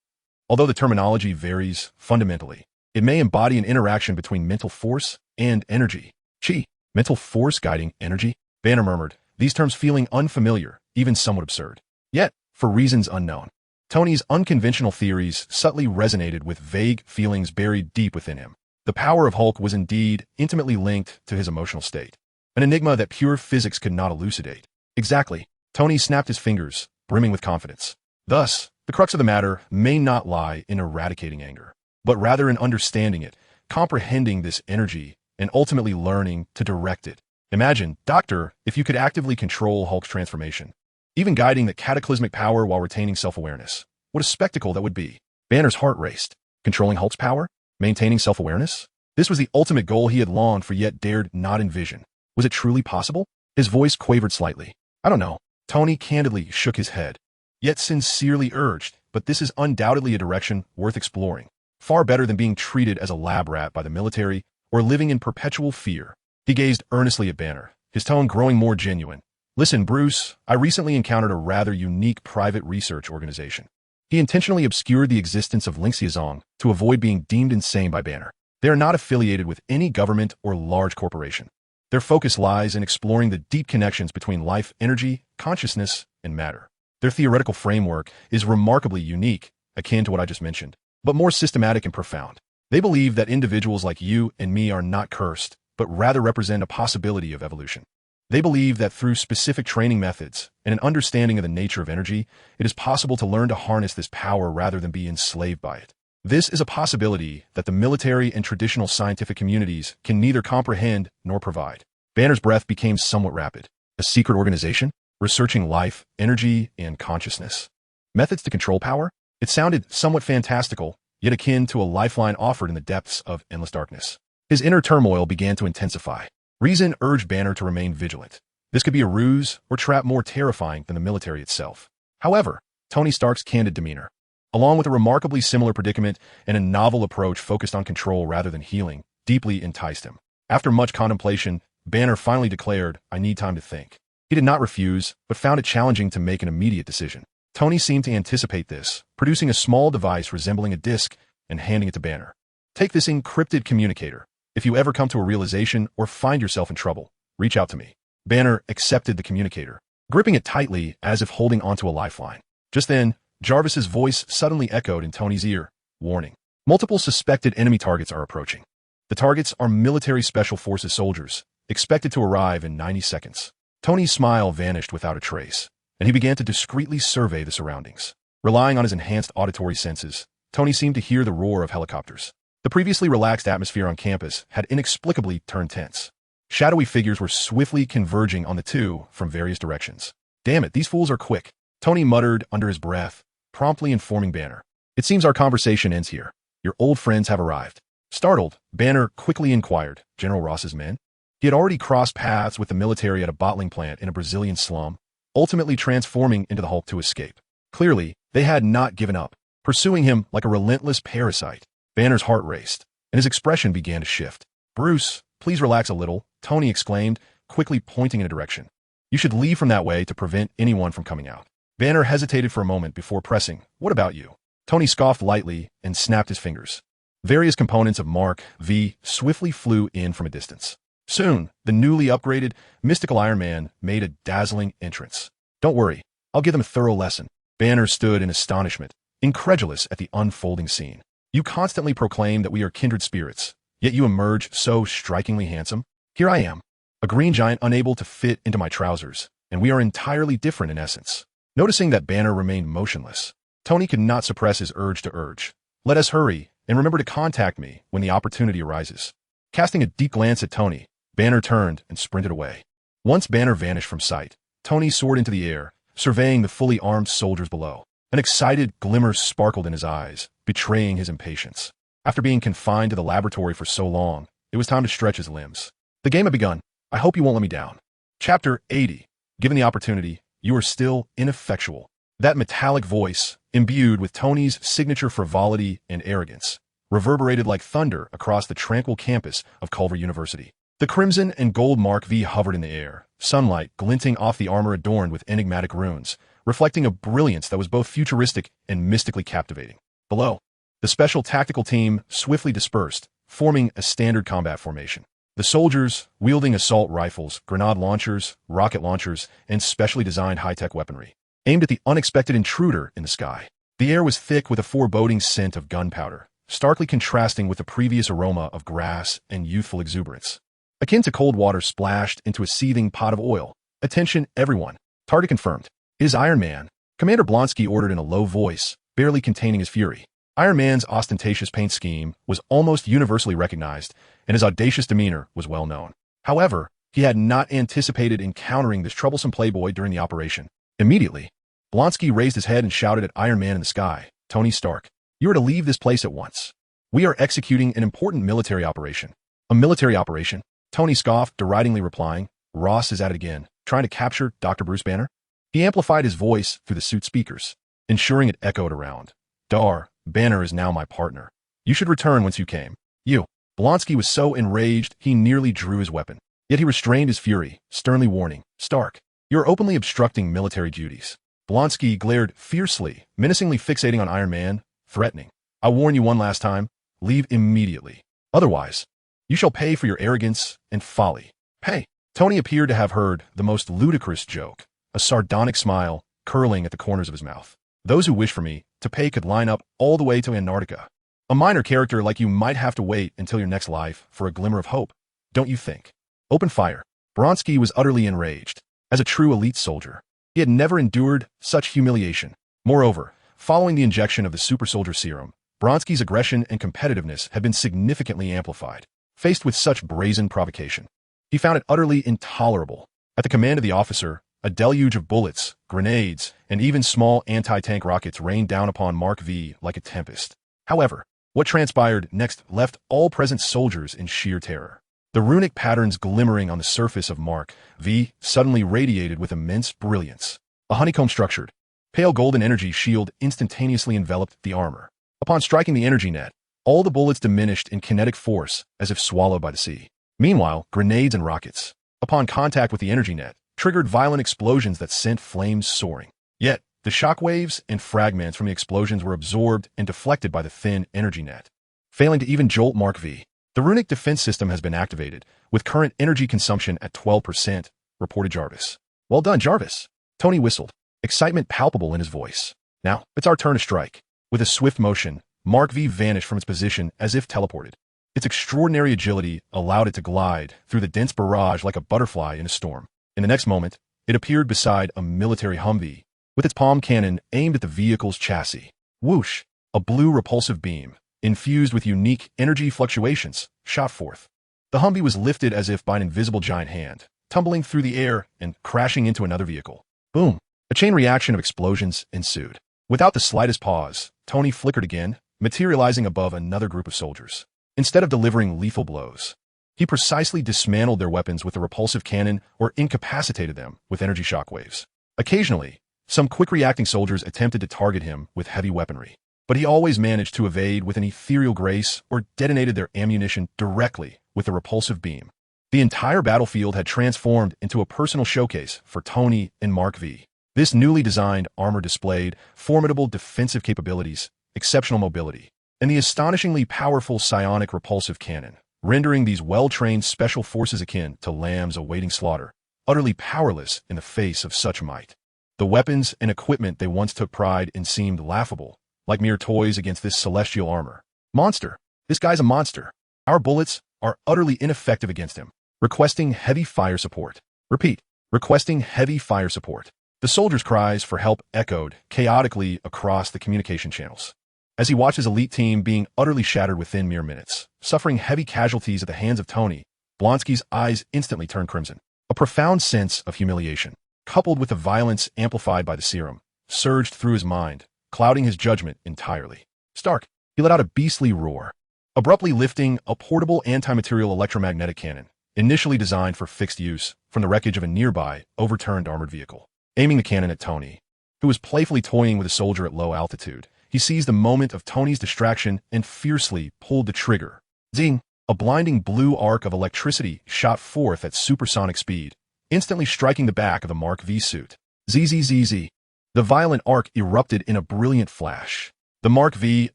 Although the terminology varies fundamentally, it may embody an interaction between mental force and energy. Chi, mental force guiding energy? Banner murmured, these terms feeling unfamiliar, even somewhat absurd. Yet, for reasons unknown, Tony's unconventional theories subtly resonated with vague feelings buried deep within him. The power of Hulk was indeed intimately linked to his emotional state, an enigma that pure physics could not elucidate. Exactly. Tony snapped his fingers, brimming with confidence. Thus, the crux of the matter may not lie in eradicating anger, but rather in understanding it, comprehending this energy, and ultimately learning to direct it. Imagine, Doctor, if you could actively control Hulk's transformation, even guiding the cataclysmic power while retaining self-awareness. What a spectacle that would be. Banner's heart raced. Controlling Hulk's power? Maintaining self-awareness? This was the ultimate goal he had longed for yet dared not envision. Was it truly possible? His voice quavered slightly. I don't know. Tony candidly shook his head, yet sincerely urged, but this is undoubtedly a direction worth exploring. Far better than being treated as a lab rat by the military or living in perpetual fear. He gazed earnestly at Banner, his tone growing more genuine. Listen, Bruce, I recently encountered a rather unique private research organization. He intentionally obscured the existence of Linxiazong to avoid being deemed insane by Banner. They are not affiliated with any government or large corporation. Their focus lies in exploring the deep connections between life, energy, consciousness, and matter. Their theoretical framework is remarkably unique, akin to what I just mentioned, but more systematic and profound. They believe that individuals like you and me are not cursed, but rather represent a possibility of evolution. They believe that through specific training methods and an understanding of the nature of energy, it is possible to learn to harness this power rather than be enslaved by it. This is a possibility that the military and traditional scientific communities can neither comprehend nor provide. Banner's breath became somewhat rapid. A secret organization? Researching life, energy, and consciousness. Methods to control power? It sounded somewhat fantastical, yet akin to a lifeline offered in the depths of endless darkness. His inner turmoil began to intensify. Reason urged Banner to remain vigilant. This could be a ruse or trap more terrifying than the military itself. However, Tony Stark's candid demeanor, along with a remarkably similar predicament and a novel approach focused on control rather than healing, deeply enticed him. After much contemplation, Banner finally declared, I need time to think. He did not refuse, but found it challenging to make an immediate decision. Tony seemed to anticipate this, producing a small device resembling a disc and handing it to Banner. Take this encrypted communicator. If you ever come to a realization or find yourself in trouble, reach out to me. Banner accepted the communicator, gripping it tightly as if holding onto a lifeline. Just then, Jarvis's voice suddenly echoed in Tony's ear. Warning. Multiple suspected enemy targets are approaching. The targets are military special forces soldiers, expected to arrive in 90 seconds. Tony's smile vanished without a trace, and he began to discreetly survey the surroundings. Relying on his enhanced auditory senses, Tony seemed to hear the roar of helicopters. The previously relaxed atmosphere on campus had inexplicably turned tense. Shadowy figures were swiftly converging on the two from various directions. Damn it, these fools are quick, Tony muttered under his breath, promptly informing Banner. It seems our conversation ends here. Your old friends have arrived. Startled, Banner quickly inquired, General Ross's men? He had already crossed paths with the military at a bottling plant in a Brazilian slum, ultimately transforming into the Hulk to escape. Clearly, they had not given up, pursuing him like a relentless parasite. Banner's heart raced, and his expression began to shift. "Bruce, please relax a little," Tony exclaimed, quickly pointing in a direction. "You should leave from that way to prevent anyone from coming out." Banner hesitated for a moment before pressing, "What about you?" Tony scoffed lightly and snapped his fingers. Various components of Mark V swiftly flew in from a distance. Soon, the newly upgraded, mystical Iron Man made a dazzling entrance. "Don't worry, I'll give them a thorough lesson." Banner stood in astonishment, incredulous at the unfolding scene. "You constantly proclaim that we are kindred spirits, yet you emerge so strikingly handsome. Here I am, a green giant unable to fit into my trousers, and we are entirely different in essence." Noticing that Banner remained motionless, Tony could not suppress his urge to urge. "Let us hurry, and remember to contact me when the opportunity arises." Casting a deep glance at Tony, Banner turned and sprinted away. Once Banner vanished from sight, Tony soared into the air, surveying the fully armed soldiers below. An excited glimmer sparkled in his eyes, betraying his impatience. After being confined to the laboratory for so long, it was time to stretch his limbs. "The game had begun. I hope you won't let me down." Chapter 80. Given the opportunity, you are still ineffectual. That metallic voice, imbued with Tony's signature frivolity and arrogance, reverberated like thunder across the tranquil campus of Culver University. The crimson and gold Mark V hovered in the air, sunlight glinting off the armor adorned with enigmatic runes, reflecting a brilliance that was both futuristic and mystically captivating. Below, the special tactical team swiftly dispersed, forming a standard combat formation. The soldiers, wielding assault rifles, grenade launchers, rocket launchers, and specially designed high-tech weaponry, aimed at the unexpected intruder in the sky. The air was thick with a foreboding scent of gunpowder, starkly contrasting with the previous aroma of grass and youthful exuberance. Akin to cold water splashed into a seething pot of oil. "Attention, everyone. Target confirmed. It is Iron Man," Commander Blonsky ordered in a low voice, barely containing his fury. Iron Man's ostentatious paint scheme was almost universally recognized, and his audacious demeanor was well known. However, he had not anticipated encountering this troublesome playboy during the operation. Immediately, Blonsky raised his head and shouted at Iron Man in the sky, "Tony Stark, you are to leave this place at once. We are executing an important military operation." "A military operation?" Tony scoffed, deridingly replying, "Ross is at it again, trying to capture Dr. Bruce Banner?" He amplified his voice through the suit speakers, ensuring it echoed around. "Dar, Banner is now my partner. You should return whence you came." "You." Blonsky was so enraged he nearly drew his weapon. Yet he restrained his fury, sternly warning, "Stark, you are openly obstructing military duties." Blonsky glared fiercely, menacingly fixating on Iron Man, threatening, "I warn you one last time, leave immediately. Otherwise, you shall pay for your arrogance and folly." "Pay?" Tony appeared to have heard the most ludicrous joke, a sardonic smile curling at the corners of his mouth. "Those who wish for me to pay could line up all the way to Antarctica. A minor character like you might have to wait until your next life for a glimmer of hope, don't you think?" "Open fire." Blonsky was utterly enraged. As a true elite soldier, he had never endured such humiliation. Moreover, following the injection of the super soldier serum, Blonsky's aggression and competitiveness had been significantly amplified. Faced with such brazen provocation, he found it utterly intolerable. At the command of the officer, a deluge of bullets, grenades, and even small anti-tank rockets rained down upon Mark V like a tempest. However, what transpired next left all present soldiers in sheer terror. The runic patterns glimmering on the surface of Mark V suddenly radiated with immense brilliance. A honeycomb-structured, pale golden energy shield instantaneously enveloped the armor. Upon striking the energy net, all the bullets diminished in kinetic force as if swallowed by the sea. Meanwhile, grenades and rockets, upon contact with the energy net, triggered violent explosions that sent flames soaring. Yet, the shockwaves and fragments from the explosions were absorbed and deflected by the thin energy net, failing to even jolt Mark V. "The runic defense system has been activated, with current energy consumption at 12%, reported Jarvis. "Well done, Jarvis." Tony whistled, excitement palpable in his voice. "Now, it's our turn to strike." With a swift motion, Mark V vanished from its position as if teleported. Its extraordinary agility allowed it to glide through the dense barrage like a butterfly in a storm. In the next moment, it appeared beside a military Humvee, with its palm cannon aimed at the vehicle's chassis. Whoosh! A blue repulsive beam, infused with unique energy fluctuations, shot forth. The Humvee was lifted as if by an invisible giant hand, tumbling through the air and crashing into another vehicle. Boom! A chain reaction of explosions ensued. Without the slightest pause, Tony flickered again, materializing above another group of soldiers. Instead of delivering lethal blows, He precisely dismantled their weapons with a repulsive cannon or incapacitated them with energy shockwaves. Occasionally, some quick-reacting soldiers attempted to target him with heavy weaponry, but he always managed to evade with an ethereal grace or detonated their ammunition directly with a repulsive beam. The entire battlefield had transformed into a personal showcase for Tony and Mark V. This newly designed armor displayed formidable defensive capabilities, exceptional mobility, and the astonishingly powerful psionic repulsive cannon, rendering these well-trained special forces akin to lambs awaiting slaughter, utterly powerless in the face of such might. The weapons and equipment they once took pride in seemed laughable, like mere toys against this celestial armor. Monster! This guy's a monster. Our bullets are utterly ineffective against him. Requesting heavy fire support. Repeat. Requesting heavy fire support. The soldiers' cries for help echoed chaotically across the communication channels. As he watched his elite team being utterly shattered within mere minutes, suffering heavy casualties at the hands of Tony, Blonsky's eyes instantly turned crimson. A profound sense of humiliation, coupled with the violence amplified by the serum, surged through his mind, clouding his judgment entirely. Stark, he let out a beastly roar, abruptly lifting a portable anti-material electromagnetic cannon, initially designed for fixed use, from the wreckage of a nearby, overturned armored vehicle. Aiming the cannon at Tony, who was playfully toying with a soldier at low altitude, he seized the moment of Tony's distraction and fiercely pulled the trigger. Zing! A blinding blue arc of electricity shot forth at supersonic speed, instantly striking the back of the Mark V suit. ZZZZ. The violent arc erupted in a brilliant flash. The Mark V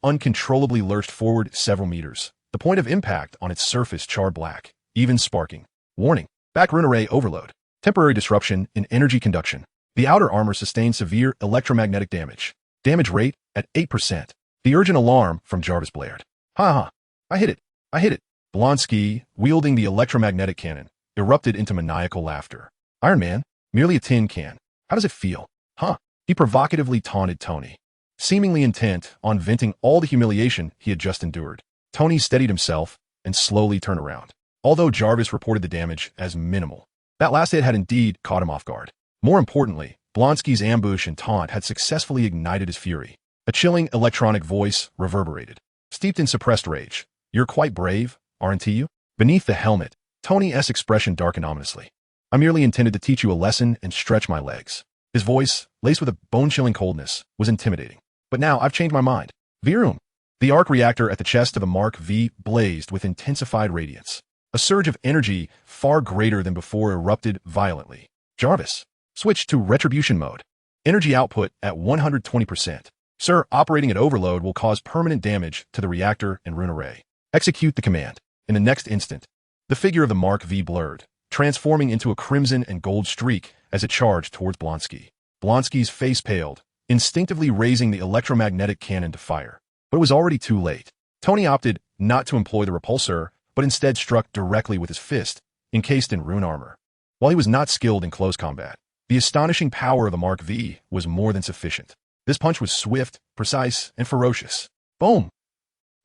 uncontrollably lurched forward several meters, the point of impact on its surface charred black, even sparking. Warning. Back rune array overload. Temporary disruption in energy conduction. The outer armor sustained severe electromagnetic damage. Damage rate at 8%. The urgent alarm from Jarvis blared. Ha ha. I hit it. I hit it. Blonsky, wielding the electromagnetic cannon, erupted into maniacal laughter. Iron Man, merely a tin can. How does it feel? Huh? He provocatively taunted Tony, seemingly intent on venting all the humiliation he had just endured. Tony steadied himself and slowly turned around, although Jarvis reported the damage as minimal. That last hit had indeed caught him off guard. More importantly, Blonsky's ambush and taunt had successfully ignited his fury. A chilling electronic voice reverberated, steeped in suppressed rage. You're quite brave, aren't you? Beneath the helmet, Tony's expression darkened ominously. I merely intended to teach you a lesson and stretch my legs. His voice, laced with a bone-chilling coldness, was intimidating. But now I've changed my mind. Virum. The arc reactor at the chest of the Mark V blazed with intensified radiance. A surge of energy far greater than before erupted violently. Jarvis, switch to retribution mode. Energy output at 120%. Sir, operating at overload will cause permanent damage to the reactor and rune array. Execute the command. In the next instant, the figure of the Mark V blurred, transforming into a crimson and gold streak as it charged towards Blonsky. Blonsky's face paled, instinctively raising the electromagnetic cannon to fire. But it was already too late. Tony opted not to employ the repulsor, but instead struck directly with his fist, encased in rune armor. While he was not skilled in close combat, the astonishing power of the Mark V was more than sufficient. This punch was swift, precise, and ferocious. Boom!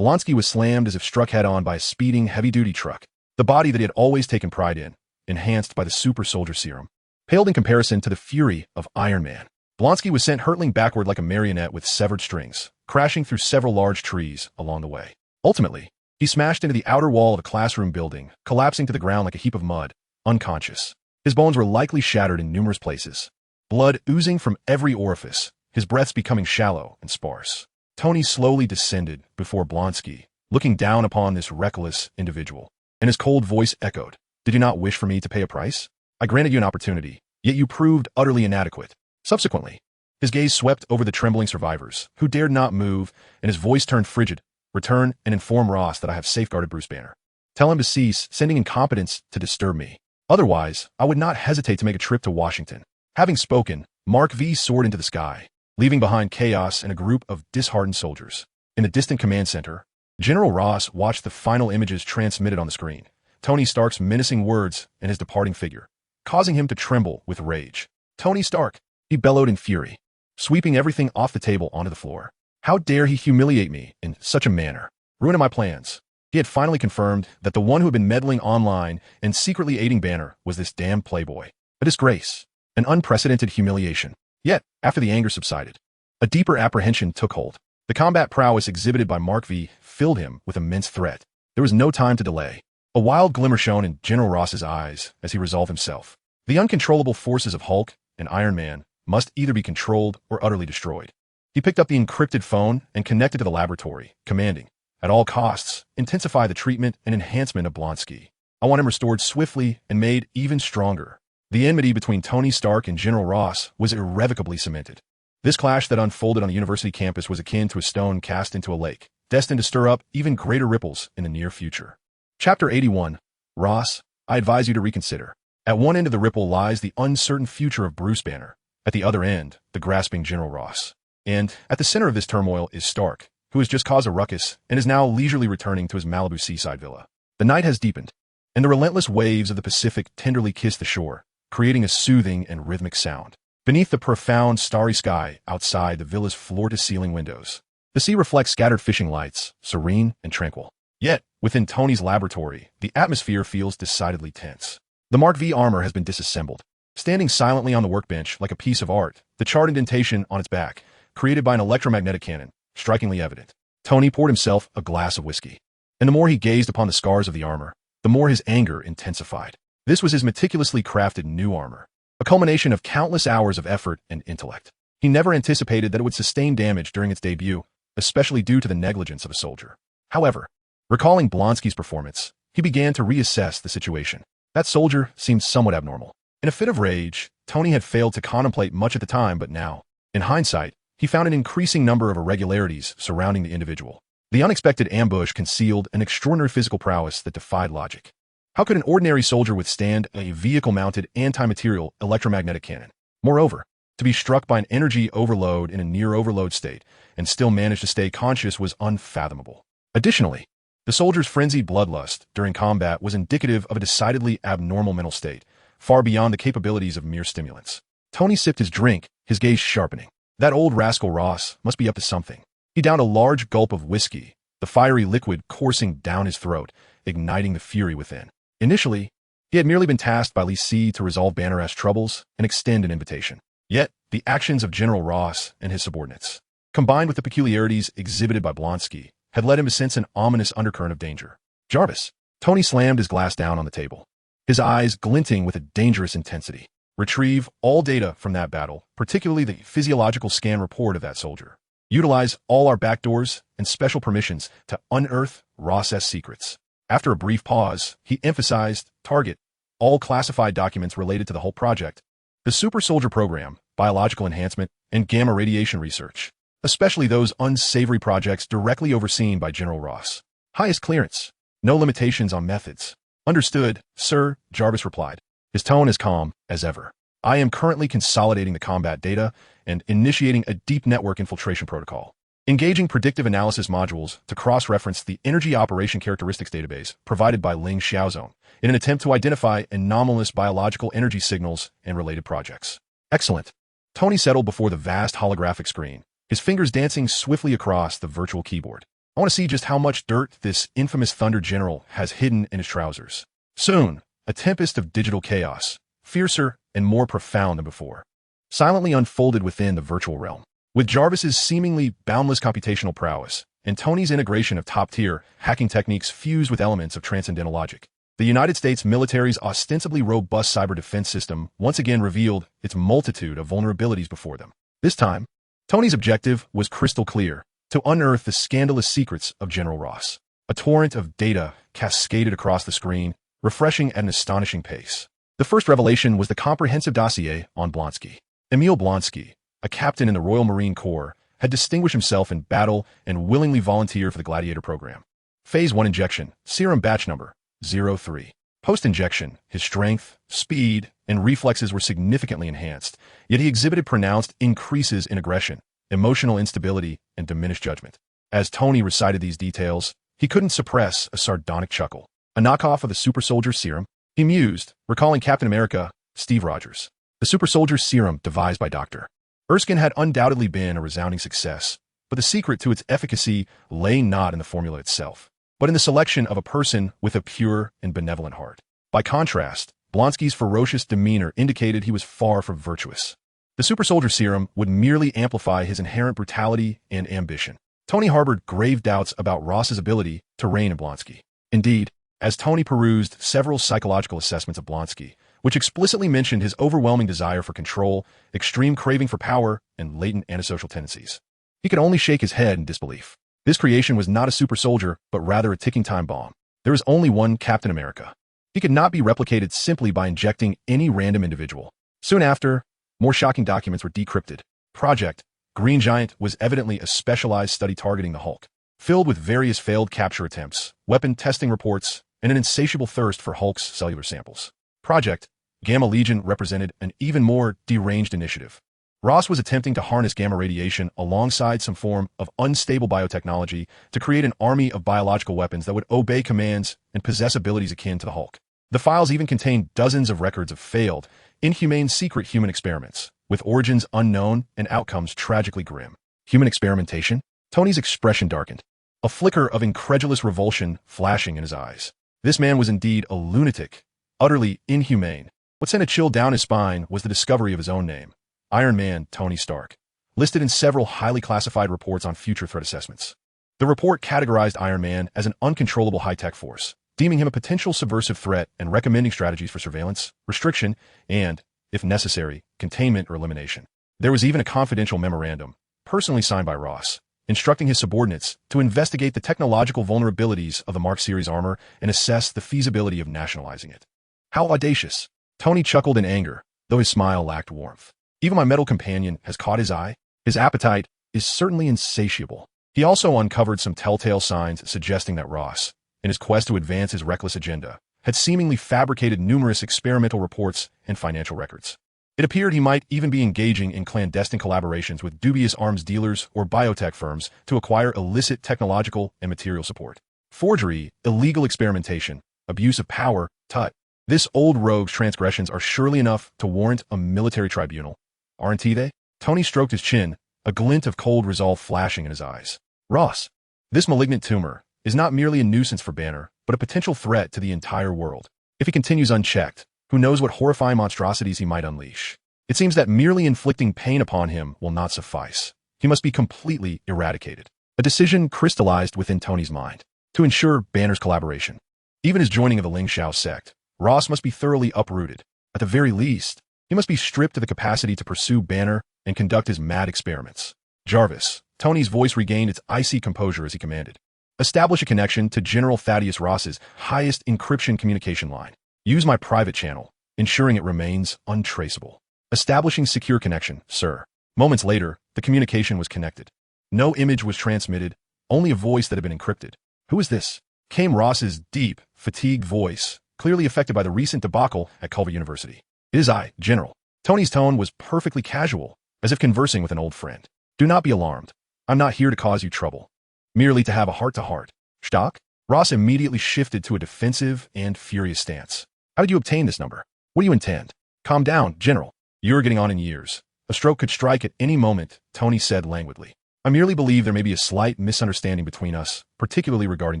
Blonsky was slammed as if struck head-on by a speeding heavy-duty truck, the body that he had always taken pride in, enhanced by the super soldier serum. Paled in comparison to the fury of Iron Man, Blonsky was sent hurtling backward like a marionette with severed strings, crashing through several large trees along the way. Ultimately, he smashed into the outer wall of a classroom building, collapsing to the ground like a heap of mud, unconscious. His bones were likely shattered in numerous places, blood oozing from every orifice, his breaths becoming shallow and sparse. Tony slowly descended before Blonsky, looking down upon this reckless individual, and his cold voice echoed, "Did you not wish for me to pay a price? I granted you an opportunity, yet you proved utterly inadequate." Subsequently, his gaze swept over the trembling survivors, who dared not move, and his voice turned frigid. "Return and inform Ross that I have safeguarded Bruce Banner. Tell him to cease sending incompetents to disturb me. Otherwise, I would not hesitate to make a trip to Washington." Having spoken, Mark V soared into the sky, leaving behind chaos and a group of disheartened soldiers. In the distant command center, General Ross watched the final images transmitted on the screen, Tony Stark's menacing words and his departing figure, causing him to tremble with rage. "Tony Stark," he bellowed in fury, sweeping everything off the table onto the floor. "How dare he humiliate me in such a manner, ruining my plans?" He had finally confirmed that the one who had been meddling online and secretly aiding Banner was this damned playboy. A disgrace, an unprecedented humiliation. Yet, after the anger subsided, a deeper apprehension took hold. The combat prowess exhibited by Mark V filled him with immense threat. There was no time to delay. A wild glimmer shone in General Ross's eyes as he resolved himself. The uncontrollable forces of Hulk and Iron Man must either be controlled or utterly destroyed. He picked up the encrypted phone and connected to the laboratory, commanding, at all costs, intensify the treatment and enhancement of Blonsky. I want him restored swiftly and made even stronger. The enmity between Tony Stark and General Ross was irrevocably cemented. This clash that unfolded on the university campus was akin to a stone cast into a lake, destined to stir up even greater ripples in the near future. Chapter 81. Ross, I advise you to reconsider. At one end of the ripple lies the uncertain future of Bruce Banner. At the other end, the grasping General Ross. And at the center of this turmoil is Stark, who has just caused a ruckus and is now leisurely returning to his Malibu seaside villa. The night has deepened, and the relentless waves of the Pacific tenderly kiss the shore, creating a soothing and rhythmic sound. Beneath the profound starry sky outside the villa's floor-to-ceiling windows, the sea reflects scattered fishing lights, serene and tranquil. Yet, within Tony's laboratory, the atmosphere feels decidedly tense. The Mark V armor has been disassembled. Standing silently on the workbench like a piece of art, the charred indentation on its back, created by an electromagnetic cannon, strikingly evident. Tony poured himself a glass of whiskey. And the more he gazed upon the scars of the armor, the more his anger intensified. This was his meticulously crafted new armor, a culmination of countless hours of effort and intellect. He never anticipated that it would sustain damage during its debut, especially due to the negligence of a soldier. However, recalling Blonsky's performance, he began to reassess the situation. That soldier seemed somewhat abnormal. In a fit of rage, Tony had failed to contemplate much at the time, but now, in hindsight, he found an increasing number of irregularities surrounding the individual. The unexpected ambush concealed an extraordinary physical prowess that defied logic. How could an ordinary soldier withstand a vehicle-mounted anti-material electromagnetic cannon? Moreover, to be struck by an energy overload in a near-overload state and still manage to stay conscious was unfathomable. Additionally, the soldier's frenzied bloodlust during combat was indicative of a decidedly abnormal mental state, far beyond the capabilities of mere stimulants. Tony sipped his drink, his gaze sharpening. That old rascal Ross must be up to something. He downed a large gulp of whiskey, the fiery liquid coursing down his throat, igniting the fury within. Initially, he had merely been tasked by Lee C to resolve Banner-esque troubles and extend an invitation. Yet, the actions of General Ross and his subordinates, combined with the peculiarities exhibited by Blonsky, had led him to sense an ominous undercurrent of danger. Jarvis. Tony slammed his glass down on the table, his eyes glinting with a dangerous intensity. Retrieve all data from that battle, particularly the physiological scan report of that soldier. Utilize all our backdoors and special permissions to unearth Ross's secrets. After a brief pause, he emphasized, target all classified documents related to the whole project, the Super Soldier Program, biological enhancement, and gamma radiation research, especially those unsavory projects directly overseen by General Ross. Highest clearance. No limitations on methods. Understood, sir, Jarvis replied, his tone as calm as ever. I am currently consolidating the combat data and initiating a deep network infiltration protocol. Engaging predictive analysis modules to cross-reference the energy operation characteristics database provided by Ling Xiaozone in an attempt to identify anomalous biological energy signals and related projects. Excellent. Tony settled before the vast holographic screen, his fingers dancing swiftly across the virtual keyboard. I want to see just how much dirt this infamous Thunder General has hidden in his trousers. Soon, a tempest of digital chaos, fiercer and more profound than before, silently unfolded within the virtual realm. With Jarvis's seemingly boundless computational prowess and Tony's integration of top-tier hacking techniques fused with elements of transcendental logic, the United States military's ostensibly robust cyber defense system once again revealed its multitude of vulnerabilities before them. This time, Tony's objective was crystal clear: to unearth the scandalous secrets of General Ross. A torrent of data cascaded across the screen, refreshing at an astonishing pace. The first revelation was the comprehensive dossier on Blonsky. Emil Blonsky, a captain in the Royal Marine Corps, had distinguished himself in battle and willingly volunteered for the Gladiator program. Phase 1 injection, serum batch number 03. Post-injection, his strength, speed, and reflexes were significantly enhanced, yet he exhibited pronounced increases in aggression, emotional instability, and diminished judgment. As Tony recited these details, he couldn't suppress a sardonic chuckle. A knockoff of the Super Soldier Serum, he mused, recalling Captain America, Steve Rogers. The Super Soldier Serum devised by Dr. Erskine had undoubtedly been a resounding success, but the secret to its efficacy lay not in the formula itself, but in the selection of a person with a pure and benevolent heart. By contrast, Blonsky's ferocious demeanor indicated he was far from virtuous. The Super Soldier Serum would merely amplify his inherent brutality and ambition. Tony harbored grave doubts about Ross's ability to rein in Blonsky. Indeed, as Tony perused several psychological assessments of Blonsky, which explicitly mentioned his overwhelming desire for control, extreme craving for power, and latent antisocial tendencies. He could only shake his head in disbelief. This creation was not a super soldier, but rather a ticking time bomb. There is only one Captain America. He could not be replicated simply by injecting any random individual. Soon after, more shocking documents were decrypted. Project Green Giant was evidently a specialized study targeting the Hulk, filled with various failed capture attempts, weapon testing reports, and an insatiable thirst for Hulk's cellular samples. Project Gamma Legion represented an even more deranged initiative. Ross was attempting to harness gamma radiation alongside some form of unstable biotechnology to create an army of biological weapons that would obey commands and possess abilities akin to the Hulk. The files even contained dozens of records of failed, inhumane secret human experiments, with origins unknown and outcomes tragically grim. Human experimentation? Tony's expression darkened, a flicker of incredulous revulsion flashing in his eyes. This man was indeed a lunatic, utterly inhumane. What sent a chill down his spine was the discovery of his own name, Iron Man Tony Stark, listed in several highly classified reports on future threat assessments. The report categorized Iron Man as an uncontrollable high-tech force, deeming him a potential subversive threat and recommending strategies for surveillance, restriction, and, if necessary, containment or elimination. There was even a confidential memorandum, personally signed by Ross, instructing his subordinates to investigate the technological vulnerabilities of the Mark series armor and assess the feasibility of nationalizing it. How audacious! Tony chuckled in anger, though his smile lacked warmth. Even my metal companion has caught his eye. His appetite is certainly insatiable. He also uncovered some telltale signs suggesting that Ross, in his quest to advance his reckless agenda, had seemingly fabricated numerous experimental reports and financial records. It appeared he might even be engaging in clandestine collaborations with dubious arms dealers or biotech firms to acquire illicit technological and material support. Forgery, illegal experimentation, abuse of power, tut. This old rogue's transgressions are surely enough to warrant a military tribunal. Aren't they? Tony stroked his chin, a glint of cold resolve flashing in his eyes. Ross, this malignant tumor is not merely a nuisance for Banner, but a potential threat to the entire world. If he continues unchecked, who knows what horrifying monstrosities he might unleash. It seems that merely inflicting pain upon him will not suffice. He must be completely eradicated. A decision crystallized within Tony's mind to ensure Banner's collaboration. Even his joining of the Ling Shao sect, Ross must be thoroughly uprooted. At the very least, he must be stripped of the capacity to pursue Banner and conduct his mad experiments. Jarvis, Tony's voice regained its icy composure as he commanded. Establish a connection to General Thaddeus Ross's highest encryption communication line. Use my private channel, ensuring it remains untraceable. Establishing secure connection, sir. Moments later, the communication was connected. No image was transmitted, only a voice that had been encrypted. Who is this? Came Ross's deep, fatigued voice, clearly affected by the recent debacle at Culver University. It is I, General. Tony's tone was perfectly casual, as if conversing with an old friend. Do not be alarmed. I'm not here to cause you trouble. Merely to have a heart-to-heart. Stock? Ross immediately shifted to a defensive and furious stance. How did you obtain this number? What do you intend? Calm down, General. You're getting on in years. A stroke could strike at any moment, Tony said languidly. I merely believe there may be a slight misunderstanding between us, particularly regarding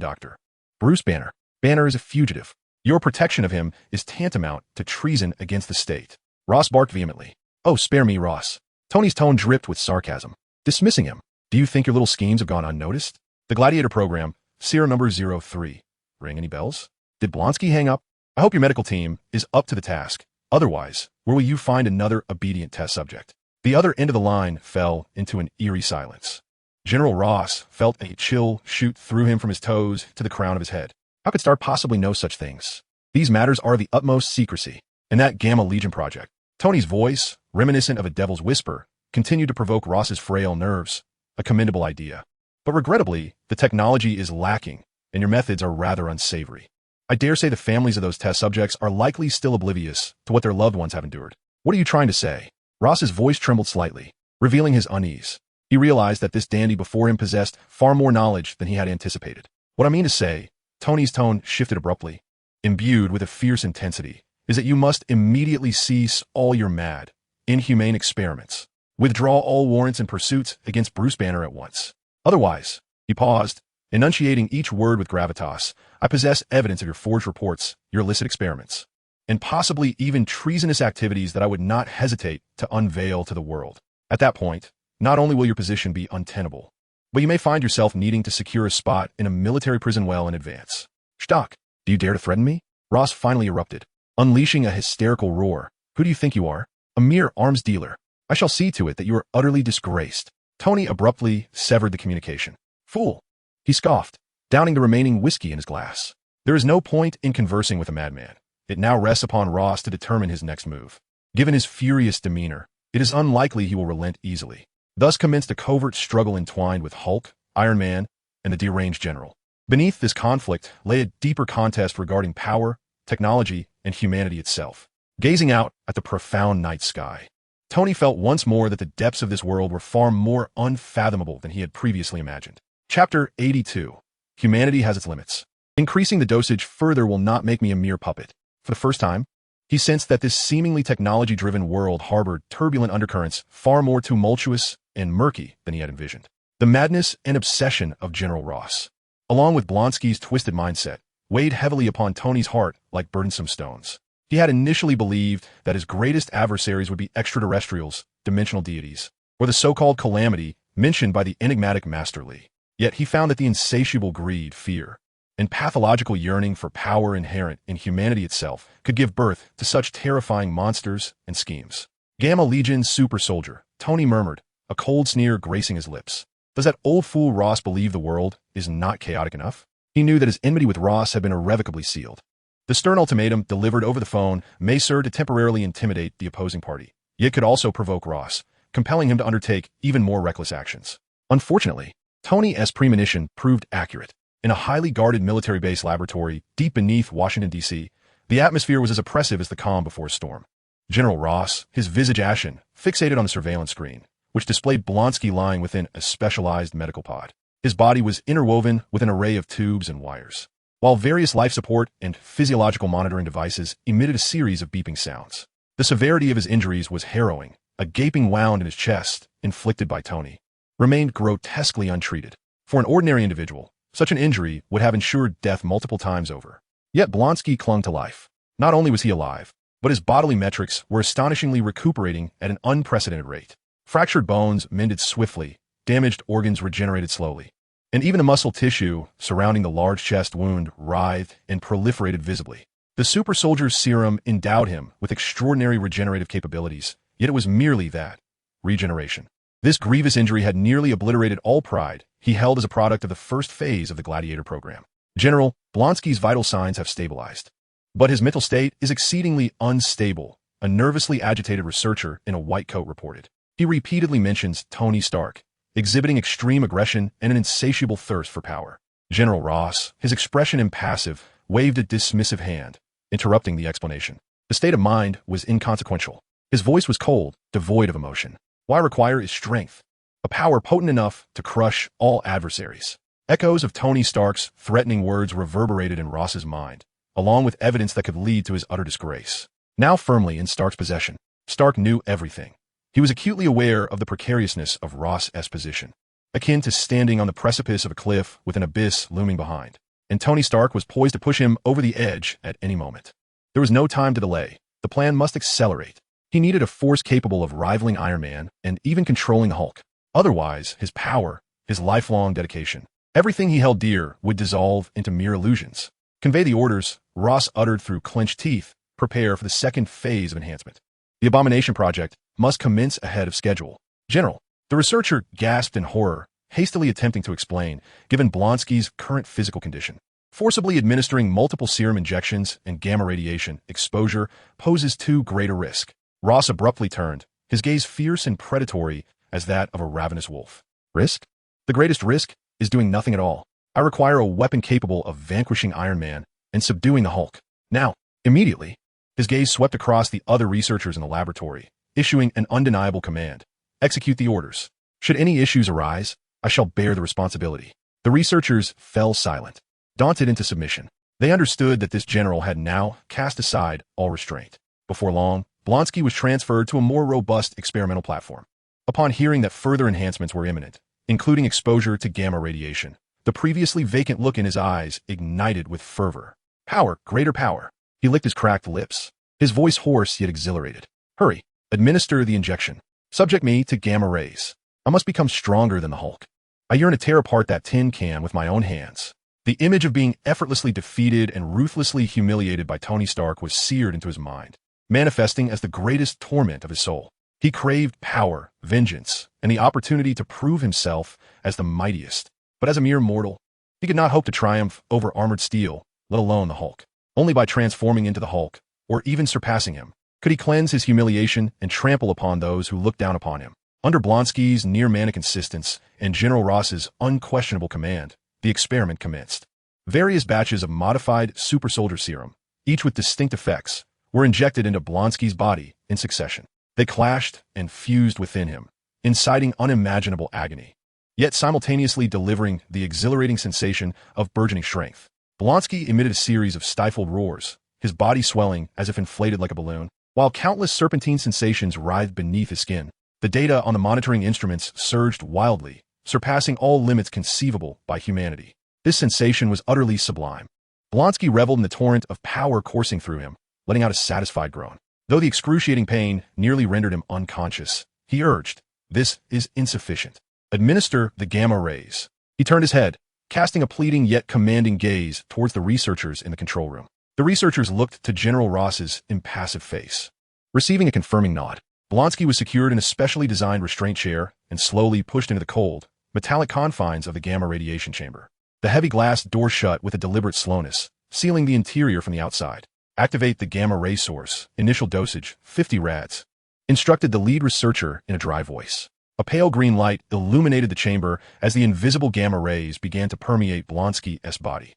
Dr. Bruce Banner. Banner is a fugitive. Your protection of him is tantamount to treason against the state. Ross barked vehemently. Oh, spare me, Ross. Tony's tone dripped with sarcasm. Dismissing him. Do you think your little schemes have gone unnoticed? The Gladiator program, Sierra number 03. Ring any bells? Did Blonsky hang up? I hope your medical team is up to the task. Otherwise, where will you find another obedient test subject? The other end of the line fell into an eerie silence. General Ross felt a chill shoot through him from his toes to the crown of his head. How could Star possibly know such things? These matters are the utmost secrecy. And that Gamma Legion project. Tony's voice, reminiscent of a devil's whisper, continued to provoke Ross's frail nerves. A commendable idea. But regrettably, the technology is lacking, and your methods are rather unsavory. I dare say the families of those test subjects are likely still oblivious to what their loved ones have endured. What are you trying to say? Ross's voice trembled slightly, revealing his unease. He realized that this dandy before him possessed far more knowledge than he had anticipated. What I mean to say, Tony's tone shifted abruptly, imbued with a fierce intensity, is that you must immediately cease all your mad, inhumane experiments. Withdraw all warrants and pursuits against Bruce Banner at once. Otherwise, he paused, enunciating each word with gravitas, I possess evidence of your forged reports, your illicit experiments, and possibly even treasonous activities that I would not hesitate to unveil to the world. At that point, not only will your position be untenable, but you may find yourself needing to secure a spot in a military prison well in advance. Stock. Do you dare to threaten me? Ross finally erupted, unleashing a hysterical roar. Who do you think you are? A mere arms dealer. I shall see to it that you are utterly disgraced. Tony abruptly severed the communication. Fool! He scoffed, downing the remaining whiskey in his glass. There is no point in conversing with a madman. It now rests upon Ross to determine his next move. Given his furious demeanor, it is unlikely he will relent easily. Thus commenced a covert struggle entwined with Hulk, Iron Man, and the deranged general. Beneath this conflict lay a deeper contest regarding power, technology, and humanity itself. Gazing out at the profound night sky, Tony felt once more that the depths of this world were far more unfathomable than he had previously imagined. Chapter 82. Humanity has its limits. Increasing the dosage further will not make me a mere puppet. For the first time, he sensed that this seemingly technology-driven world harbored turbulent undercurrents far more tumultuous and murky than he had envisioned. The madness and obsession of General Ross, along with Blonsky's twisted mindset, weighed heavily upon Tony's heart like burdensome stones. He had initially believed that his greatest adversaries would be extraterrestrials, dimensional deities, or the so-called calamity mentioned by the enigmatic Master Li. Yet he found that the insatiable greed, fear, and pathological yearning for power inherent in humanity itself could give birth to such terrifying monsters and schemes. Gamma Legion super soldier, Tony murmured, a cold sneer gracing his lips. Does that old fool Ross believe the world is not chaotic enough? He knew that his enmity with Ross had been irrevocably sealed. The stern ultimatum delivered over the phone may serve to temporarily intimidate the opposing party, yet could also provoke Ross, compelling him to undertake even more reckless actions. Unfortunately, Tony's premonition proved accurate. In a highly guarded military base laboratory deep beneath Washington, D.C., the atmosphere was as oppressive as the calm before a storm. General Ross, his visage ashen, fixated on the surveillance screen, which displayed Blonsky lying within a specialized medical pod. His body was interwoven with an array of tubes and wires, while various life support and physiological monitoring devices emitted a series of beeping sounds. The severity of his injuries was harrowing. A gaping wound in his chest, inflicted by Tony, remained grotesquely untreated. For an ordinary individual, such an injury would have ensured death multiple times over. Yet Blonsky clung to life. Not only was he alive, but his bodily metrics were astonishingly recuperating at an unprecedented rate. Fractured bones mended swiftly, damaged organs regenerated slowly, and even the muscle tissue surrounding the large chest wound writhed and proliferated visibly. The super soldier's serum endowed him with extraordinary regenerative capabilities, yet it was merely that, regeneration. This grievous injury had nearly obliterated all pride he held as a product of the first phase of the Gladiator program. General, Blonsky's vital signs have stabilized, but his mental state is exceedingly unstable, a nervously agitated researcher in a white coat reported. He repeatedly mentions Tony Stark, exhibiting extreme aggression and an insatiable thirst for power. General Ross, his expression impassive, waved a dismissive hand, interrupting the explanation. The state of mind was inconsequential. His voice was cold, devoid of emotion. What I require is strength, a power potent enough to crush all adversaries. Echoes of Tony Stark's threatening words reverberated in Ross's mind, along with evidence that could lead to his utter disgrace. Now firmly in Stark's possession, Stark knew everything. He was acutely aware of the precariousness of Ross's position, akin to standing on the precipice of a cliff with an abyss looming behind, and Tony Stark was poised to push him over the edge at any moment. There was no time to delay. The plan must accelerate. He needed a force capable of rivaling Iron Man and even controlling Hulk. Otherwise, his power, his lifelong dedication, everything he held dear would dissolve into mere illusions. Convey the orders, Ross uttered through clenched teeth. Prepare for the second phase of enhancement. The Abomination Project must commence ahead of schedule. General, the researcher gasped in horror, hastily attempting to explain, given Blonsky's current physical condition. Forcibly administering multiple serum injections and gamma radiation exposure poses too great a risk. Ross abruptly turned, his gaze fierce and predatory as that of a ravenous wolf. Risk? The greatest risk is doing nothing at all. I require a weapon capable of vanquishing Iron Man and subduing the Hulk. Now, immediately. His gaze swept across the other researchers in the laboratory, issuing an undeniable command. Execute the orders. Should any issues arise, I shall bear the responsibility. The researchers fell silent, daunted into submission. They understood that this general had now cast aside all restraint. Before long, Blonsky was transferred to a more robust experimental platform. Upon hearing that further enhancements were imminent, including exposure to gamma radiation, the previously vacant look in his eyes ignited with fervor. Power, greater power. He licked his cracked lips, his voice hoarse yet exhilarated. Hurry, administer the injection. Subject me to gamma rays. I must become stronger than the Hulk. I yearn to tear apart that tin can with my own hands. The image of being effortlessly defeated and ruthlessly humiliated by Tony Stark was seared into his mind, manifesting as the greatest torment of his soul. He craved power, vengeance, and the opportunity to prove himself as the mightiest. But as a mere mortal, he could not hope to triumph over armored steel, let alone the Hulk. Only by transforming into the Hulk, or even surpassing him, could he cleanse his humiliation and trample upon those who looked down upon him. Under Blonsky's near-manic insistence and General Ross's unquestionable command, the experiment commenced. Various batches of modified super soldier serum, each with distinct effects, were injected into Blonsky's body in succession. They clashed and fused within him, inciting unimaginable agony, yet simultaneously delivering the exhilarating sensation of burgeoning strength. Blonsky emitted a series of stifled roars, his body swelling as if inflated like a balloon, while countless serpentine sensations writhed beneath his skin. The data on the monitoring instruments surged wildly, surpassing all limits conceivable by humanity. This sensation was utterly sublime. Blonsky reveled in the torrent of power coursing through him, letting out a satisfied groan. Though the excruciating pain nearly rendered him unconscious, he urged, "This is insufficient. Administer the gamma rays." He turned his head, casting a pleading yet commanding gaze towards the researchers in the control room. The researchers looked to General Ross's impassive face. Receiving a confirming nod, Blonsky was secured in a specially designed restraint chair and slowly pushed into the cold, metallic confines of the gamma radiation chamber. The heavy glass door shut with a deliberate slowness, sealing the interior from the outside. "Activate the gamma ray source. Initial dosage, 50 rads," instructed the lead researcher in a dry voice. A pale green light illuminated the chamber as the invisible gamma rays began to permeate Blonsky's body.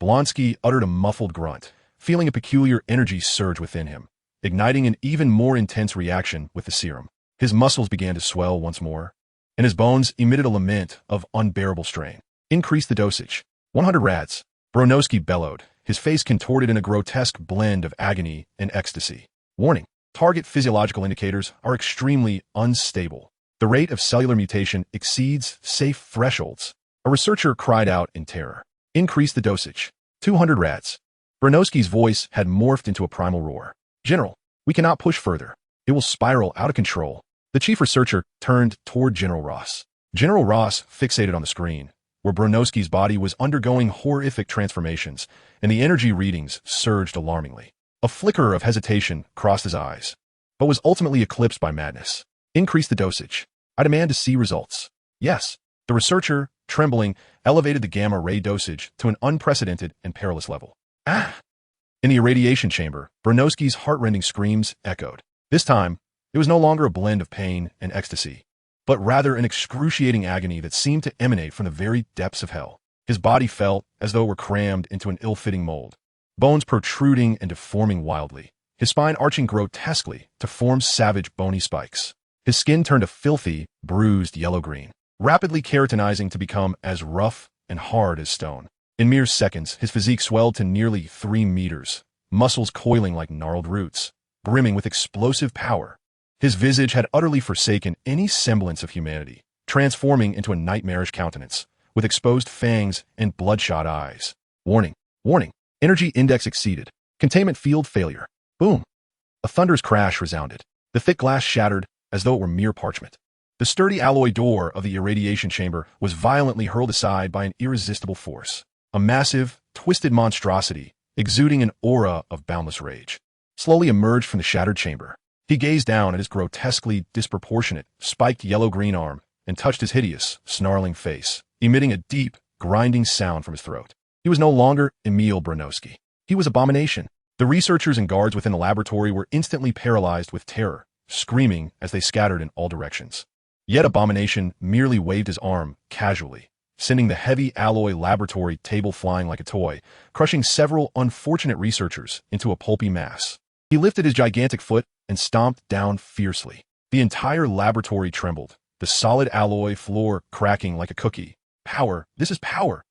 Blonsky uttered a muffled grunt, feeling a peculiar energy surge within him, igniting an even more intense reaction with the serum. His muscles began to swell once more, and his bones emitted a lament of unbearable strain. "Increase the dosage. 100 rads," Bronowski bellowed, his face contorted in a grotesque blend of agony and ecstasy. "Warning. Target physiological indicators are extremely unstable. The rate of cellular mutation exceeds safe thresholds." A researcher cried out in terror. "Increase the dosage. 200 rads." Bronowski's voice had morphed into a primal roar. "General, we cannot push further. It will spiral out of control." The chief researcher turned toward General Ross. General Ross fixated on the screen, where Bronowski's body was undergoing horrific transformations, and the energy readings surged alarmingly. A flicker of hesitation crossed his eyes, but was ultimately eclipsed by madness. "Increase the dosage. I demand to see results." "Yes." The researcher, trembling, elevated the gamma ray dosage to an unprecedented and perilous level. "Ah!" In the irradiation chamber, Bronowski's heart-rending screams echoed. This time, it was no longer a blend of pain and ecstasy, but rather an excruciating agony that seemed to emanate from the very depths of hell. His body felt as though it were crammed into an ill-fitting mold, bones protruding and deforming wildly, his spine arching grotesquely to form savage bony spikes. His skin turned a filthy, bruised yellow-green, rapidly keratinizing to become as rough and hard as stone. In mere seconds, his physique swelled to nearly 3 meters, muscles coiling like gnarled roots, brimming with explosive power. His visage had utterly forsaken any semblance of humanity, transforming into a nightmarish countenance, with exposed fangs and bloodshot eyes. "Warning! Warning! Energy index exceeded. Containment field failure." Boom! A thunderous crash resounded. The thick glass shattered as though it were mere parchment. The sturdy alloy door of the irradiation chamber was violently hurled aside by an irresistible force. A massive, twisted monstrosity, exuding an aura of boundless rage, slowly emerged from the shattered chamber. He gazed down at his grotesquely disproportionate, spiked yellow-green arm and touched his hideous, snarling face, emitting a deep, grinding sound from his throat. He was no longer Emil Bronowski. He was Abomination. The researchers and guards within the laboratory were instantly paralyzed with terror, screaming as they scattered in all directions. Yet Abomination merely waved his arm casually, sending the heavy alloy laboratory table flying like a toy, crushing several unfortunate researchers into a pulpy mass. He lifted his gigantic foot and stomped down fiercely. The entire laboratory trembled, the solid alloy floor cracking like a cookie. "Power! This is power!"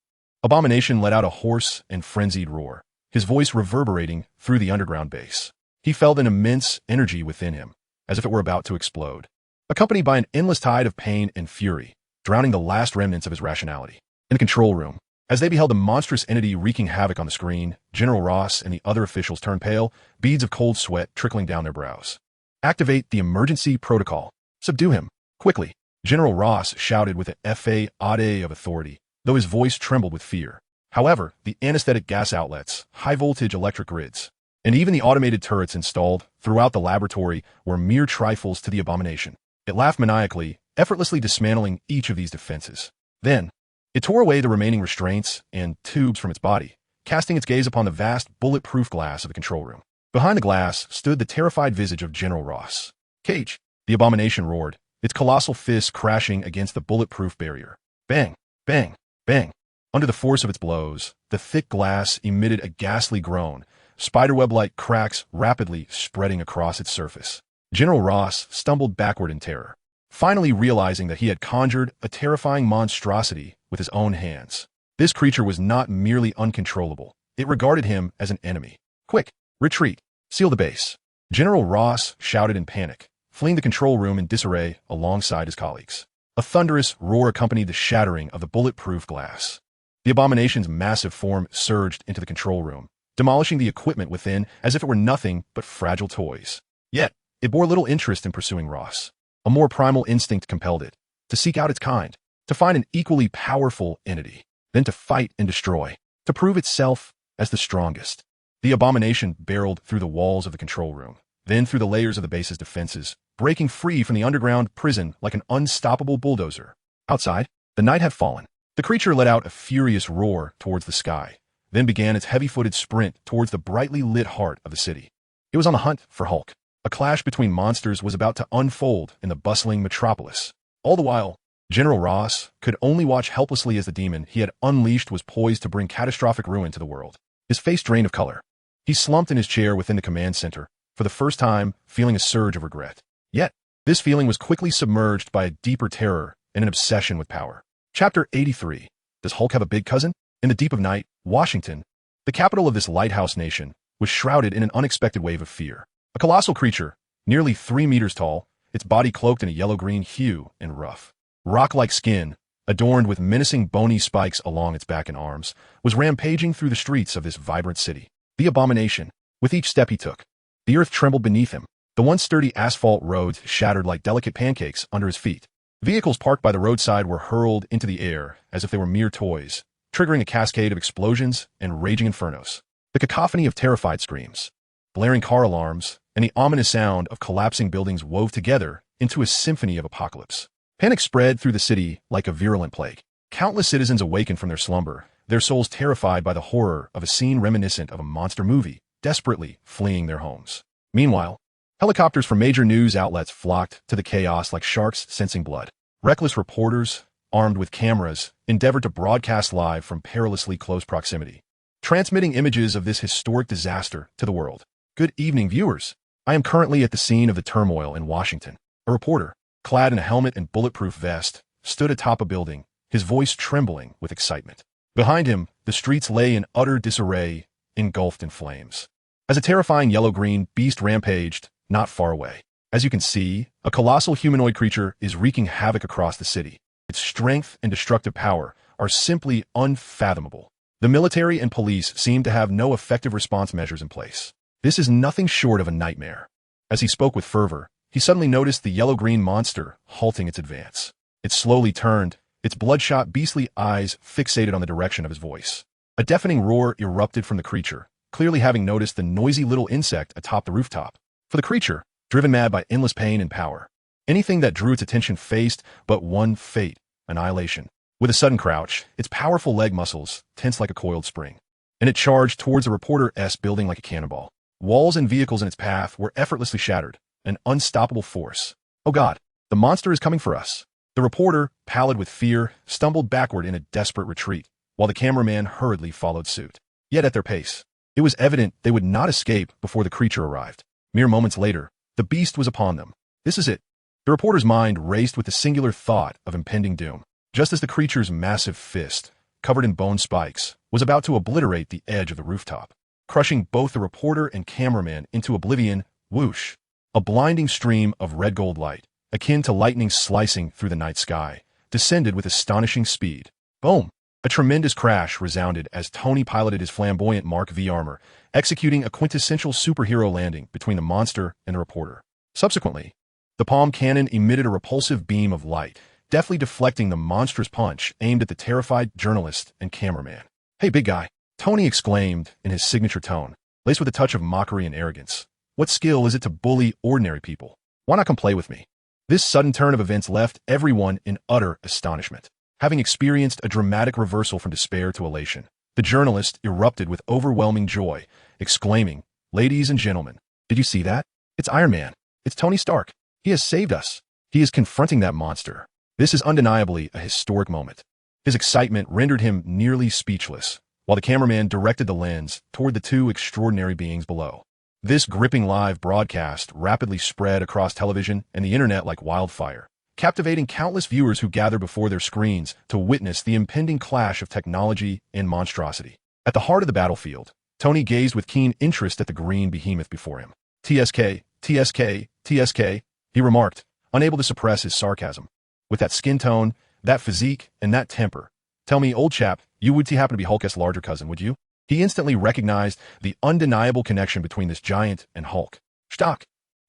Abomination let out a hoarse and frenzied roar, his voice reverberating through the underground base. He felt an immense energy within him, as if it were about to explode, accompanied by an endless tide of pain and fury, drowning the last remnants of his rationality. In the control room, as they beheld the monstrous entity wreaking havoc on the screen, General Ross and the other officials turned pale, beads of cold sweat trickling down their brows. "Activate the emergency protocol. Subdue him. Quickly." General Ross shouted with an fa ade of authority, though his voice trembled with fear. However, the anesthetic gas outlets, high-voltage electric grids, and even the automated turrets installed throughout the laboratory were mere trifles to the abomination. It laughed maniacally, effortlessly dismantling each of these defenses. Then, it tore away the remaining restraints and tubes from its body, casting its gaze upon the vast, bulletproof glass of the control room. Behind the glass stood the terrified visage of General Ross. Cage! The abomination roared, its colossal fists crashing against the bulletproof barrier. Bang! Bang! Bang! Under the force of its blows, the thick glass emitted a ghastly groan, spiderweb-like cracks rapidly spreading across its surface. General Ross stumbled backward in terror, finally realizing that he had conjured a terrifying monstrosity with his own hands. This creature was not merely uncontrollable. It regarded him as an enemy. Quick! Retreat! Seal the base! General Ross shouted in panic, fleeing the control room in disarray alongside his colleagues. A thunderous roar accompanied the shattering of the bulletproof glass. The abomination's massive form surged into the control room, demolishing the equipment within as if it were nothing but fragile toys. Yet, it bore little interest in pursuing Ross. A more primal instinct compelled it, to seek out its kind, to find an equally powerful entity, then to fight and destroy, to prove itself as the strongest. The abomination barreled through the walls of the control room, then through the layers of the base's defenses, breaking free from the underground prison like an unstoppable bulldozer. Outside, the night had fallen. The creature let out a furious roar towards the sky, then began its heavy-footed sprint towards the brightly lit heart of the city. It was on the hunt for Hulk. A clash between monsters was about to unfold in the bustling metropolis. All the while, General Ross could only watch helplessly as the demon he had unleashed was poised to bring catastrophic ruin to the world. His face drained of color. He slumped in his chair within the command center, for the first time feeling a surge of regret. Yet, this feeling was quickly submerged by a deeper terror and an obsession with power. Chapter 83. Does Hulk have a big cousin? In the deep of night, Washington, the capital of this lighthouse nation, was shrouded in an unexpected wave of fear. A colossal creature, nearly 3 meters tall, its body cloaked in a yellow-green hue and rough, rock-like skin, adorned with menacing bony spikes along its back and arms, was rampaging through the streets of this vibrant city. The abomination. With each step he took, the earth trembled beneath him. The once sturdy asphalt roads shattered like delicate pancakes under his feet. Vehicles parked by the roadside were hurled into the air as if they were mere toys, triggering a cascade of explosions and raging infernos. The cacophony of terrified screams, blaring car alarms, and the ominous sound of collapsing buildings wove together into a symphony of apocalypse. Panic spread through the city like a virulent plague. Countless citizens awakened from their slumber, their souls terrified by the horror of a scene reminiscent of a monster movie, desperately fleeing their homes. Meanwhile, helicopters from major news outlets flocked to the chaos like sharks sensing blood. Reckless reporters, armed with cameras, endeavored to broadcast live from perilously close proximity, transmitting images of this historic disaster to the world. Good evening, viewers. I am currently at the scene of the turmoil in Washington. A reporter, clad in a helmet and bulletproof vest, stood atop a building, his voice trembling with excitement. Behind him, the streets lay in utter disarray, engulfed in flames. As a terrifying yellow-green beast rampaged, not far away. As you can see, a colossal humanoid creature is wreaking havoc across the city. Its strength and destructive power are simply unfathomable. The military and police seem to have no effective response measures in place. This is nothing short of a nightmare. As he spoke with fervor, he suddenly noticed the yellow-green monster halting its advance. It slowly turned, its bloodshot, beastly eyes fixated on the direction of his voice. A deafening roar erupted from the creature, clearly having noticed the noisy little insect atop the rooftop. For the creature, driven mad by endless pain and power, anything that drew its attention faced but one fate: annihilation. With a sudden crouch, its powerful leg muscles tensed like a coiled spring, and it charged towards the reporter-esque building like a cannonball. Walls and vehicles in its path were effortlessly shattered, an unstoppable force. Oh God, the monster is coming for us. The reporter, pallid with fear, stumbled backward in a desperate retreat, while the cameraman hurriedly followed suit. Yet at their pace, it was evident they would not escape before the creature arrived. Mere moments later, the beast was upon them. This is it. The reporter's mind raced with the singular thought of impending doom. Just as the creature's massive fist, covered in bone spikes, was about to obliterate the edge of the rooftop, crushing both the reporter and cameraman into oblivion, whoosh, a blinding stream of red gold light, akin to lightning slicing through the night sky, descended with astonishing speed. Boom! A tremendous crash resounded as Tony piloted his flamboyant Mark V armor, executing a quintessential superhero landing between the monster and the reporter. Subsequently, the palm cannon emitted a repulsive beam of light, deftly deflecting the monstrous punch aimed at the terrified journalist and cameraman. Hey, big guy, Tony exclaimed in his signature tone, laced with a touch of mockery and arrogance. What skill is it to bully ordinary people? Why not come play with me? This sudden turn of events left everyone in utter astonishment. Having experienced a dramatic reversal from despair to elation, the journalist erupted with overwhelming joy, exclaiming, "Ladies and gentlemen, did you see that? It's Iron Man. It's Tony Stark. He has saved us. He is confronting that monster. This is undeniably a historic moment." His excitement rendered him nearly speechless, while the cameraman directed the lens toward the two extraordinary beings below. This gripping live broadcast rapidly spread across television and the internet like wildfire, captivating countless viewers who gathered before their screens to witness the impending clash of technology and monstrosity. At the heart of the battlefield, Tony gazed with keen interest at the green behemoth before him. "TSK, TSK, TSK," he remarked, unable to suppress his sarcasm. "With that skin tone, that physique, and that temper. Tell me, old chap, you would happen to be Hulk's larger cousin, would you?" He instantly recognized the undeniable connection between this giant and Hulk. Stock.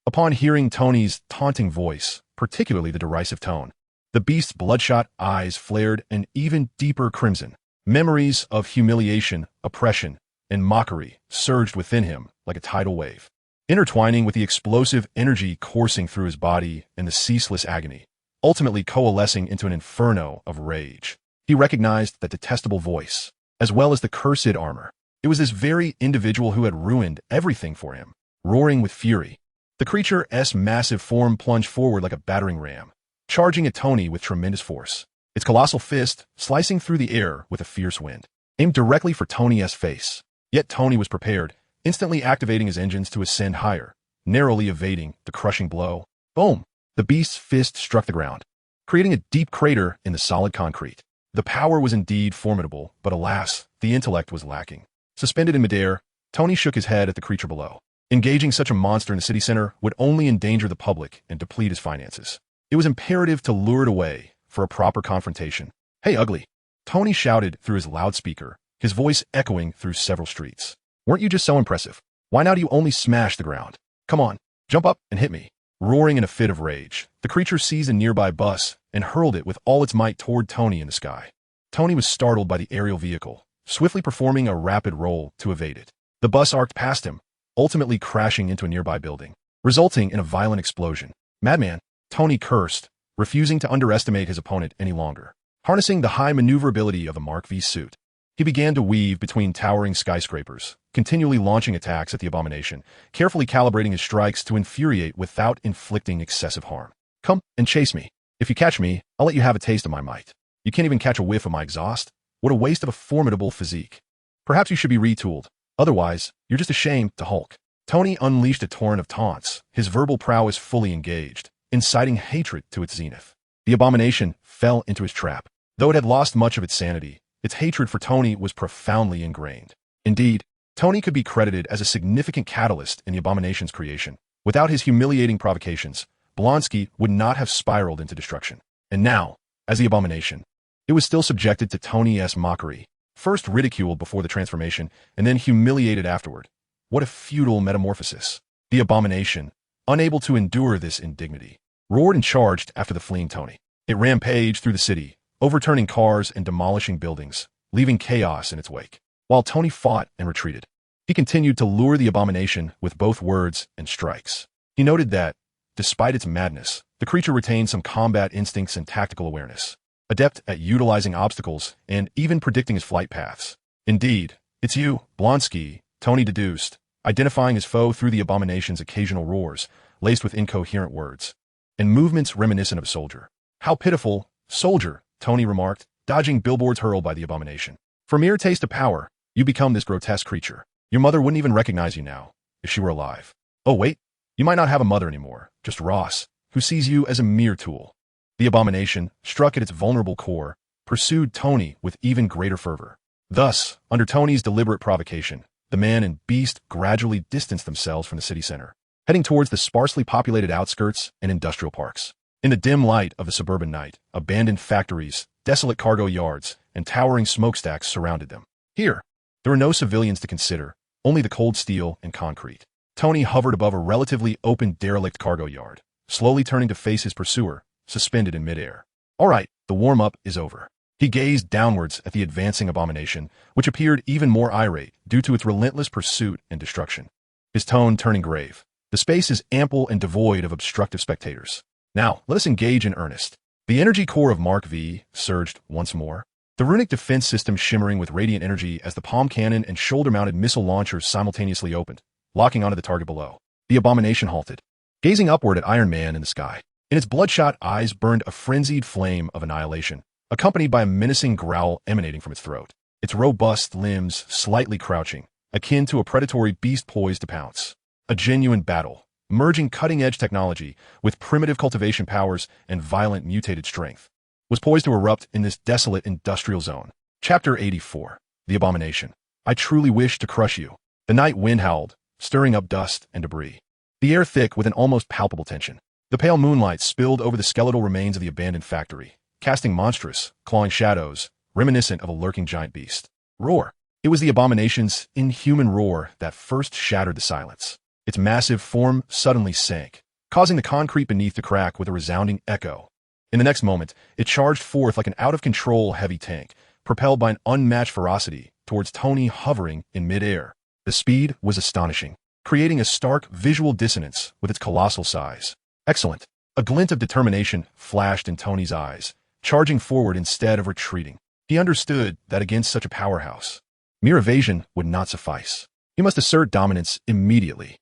Upon hearing Tony's taunting voice, particularly the derisive tone, the beast's bloodshot eyes flared an even deeper crimson. Memories of humiliation, oppression, and mockery surged within him like a tidal wave, intertwining with the explosive energy coursing through his body and the ceaseless agony, ultimately coalescing into an inferno of rage. He recognized that detestable voice, as well as the cursed armor. It was this very individual who had ruined everything for him. Roaring with fury, the creature's massive form plunged forward like a battering ram, charging at Tony with tremendous force. Its colossal fist slicing through the air with a fierce wind, aimed directly for Tony's face. Yet Tony was prepared, instantly activating his engines to ascend higher, narrowly evading the crushing blow. Boom! The beast's fist struck the ground, creating a deep crater in the solid concrete. The power was indeed formidable, but alas, the intellect was lacking. Suspended in midair, Tony shook his head at the creature below. Engaging such a monster in the city center would only endanger the public and deplete his finances. It was imperative to lure it away for a proper confrontation. "Hey, ugly!" Tony shouted through his loudspeaker, his voice echoing through several streets. "Weren't you just so impressive? Why now do you only smash the ground? Come on, jump up and hit me." Roaring in a fit of rage, the creature seized a nearby bus and hurled it with all its might toward Tony in the sky. Tony was startled by the aerial vehicle, swiftly performing a rapid roll to evade it. The bus arced past him, ultimately crashing into a nearby building, resulting in a violent explosion. "Madman," Tony cursed, refusing to underestimate his opponent any longer. Harnessing the high maneuverability of a Mark V suit, he began to weave between towering skyscrapers, continually launching attacks at the abomination, carefully calibrating his strikes to infuriate without inflicting excessive harm. "Come and chase me. If you catch me, I'll let you have a taste of my might. You can't even catch a whiff of my exhaust? What a waste of a formidable physique. Perhaps you should be retooled. Otherwise, you're just a shame to Hulk." Tony unleashed a torrent of taunts, his verbal prowess fully engaged, inciting hatred to its zenith. The abomination fell into his trap. Though it had lost much of its sanity, its hatred for Tony was profoundly ingrained. Indeed, Tony could be credited as a significant catalyst in the abomination's creation. Without his humiliating provocations, Blonsky would not have spiraled into destruction. And now, as the abomination, it was still subjected to Tony's mockery, first ridiculed before the transformation, and then humiliated afterward. What a futile metamorphosis. The abomination, unable to endure this indignity, roared and charged after the fleeing Tony. It rampaged through the city, overturning cars and demolishing buildings, leaving chaos in its wake. While Tony fought and retreated, he continued to lure the abomination with both words and strikes. He noted that, despite its madness, the creature retained some combat instincts and tactical awareness, adept at utilizing obstacles and even predicting his flight paths. "Indeed, it's you, Blonsky," Tony deduced, identifying his foe through the abomination's occasional roars, laced with incoherent words, and movements reminiscent of a soldier. "How pitiful, soldier," Tony remarked, dodging billboards hurled by the abomination. "For mere taste of power, you become this grotesque creature. Your mother wouldn't even recognize you now, if she were alive. Oh wait, you might not have a mother anymore, just Ross, who sees you as a mere tool." The abomination, struck at its vulnerable core, pursued Tony with even greater fervor. Thus, under Tony's deliberate provocation, the man and beast gradually distanced themselves from the city center, heading towards the sparsely populated outskirts and industrial parks. In the dim light of the suburban night, abandoned factories, desolate cargo yards, and towering smokestacks surrounded them. Here, there were no civilians to consider, only the cold steel and concrete. Tony hovered above a relatively open derelict cargo yard, slowly turning to face his pursuer, suspended in midair. "All right, the warm-up is over," he He gazed downwards at the advancing abomination, which appeared even more irate due to its relentless pursuit and destruction. His tone turning grave. The space is ample and devoid of obstructive spectators. Now, let us engage in earnest. The energy core of Mark V surged once more, the runic defense system shimmering with radiant energy as the palm cannon and shoulder-mounted missile launchers simultaneously opened, locking onto the target below. The abomination halted, gazing upward at Iron Man in the sky. In its bloodshot eyes burned a frenzied flame of annihilation, accompanied by a menacing growl emanating from its throat. Its robust limbs slightly crouching, akin to a predatory beast poised to pounce. A genuine battle, merging cutting-edge technology with primitive cultivation powers and violent mutated strength, was poised to erupt in this desolate industrial zone. Chapter 84. The Abomination. I truly wish to crush you. The night wind howled, stirring up dust and debris. The air thick with an almost palpable tension. The pale moonlight spilled over the skeletal remains of the abandoned factory, casting monstrous, clawing shadows, reminiscent of a lurking giant beast. Roar. It was the abomination's inhuman roar that first shattered the silence. Its massive form suddenly sank, causing the concrete beneath to crack with a resounding echo. In the next moment, it charged forth like an out-of-control heavy tank, propelled by an unmatched ferocity towards Tony hovering in midair. The speed was astonishing, creating a stark visual dissonance with its colossal size. Excellent. A glint of determination flashed in Tony's eyes, charging forward instead of retreating. He understood that against such a powerhouse, mere evasion would not suffice. He must assert dominance immediately.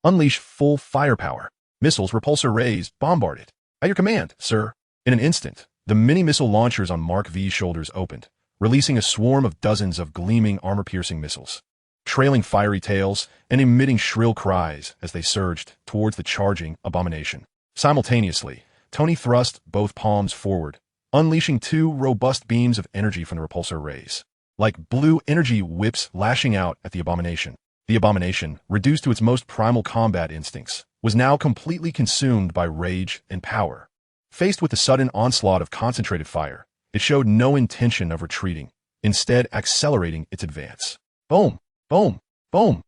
Unleash full firepower. Missiles, repulsor rays, bombarded. At your command, sir. In an instant, the mini-missile launchers on Mark V's shoulders opened, releasing a swarm of dozens of gleaming armor-piercing missiles, trailing fiery tails and emitting shrill cries as they surged towards the charging abomination. Simultaneously, Tony thrust both palms forward, unleashing two robust beams of energy from the repulsor rays, like blue energy whips lashing out at the abomination. The abomination, reduced to its most primal combat instincts, was now completely consumed by rage and power. Faced with the sudden onslaught of concentrated fire, it showed no intention of retreating, instead accelerating its advance. Boom! Boom! Boom!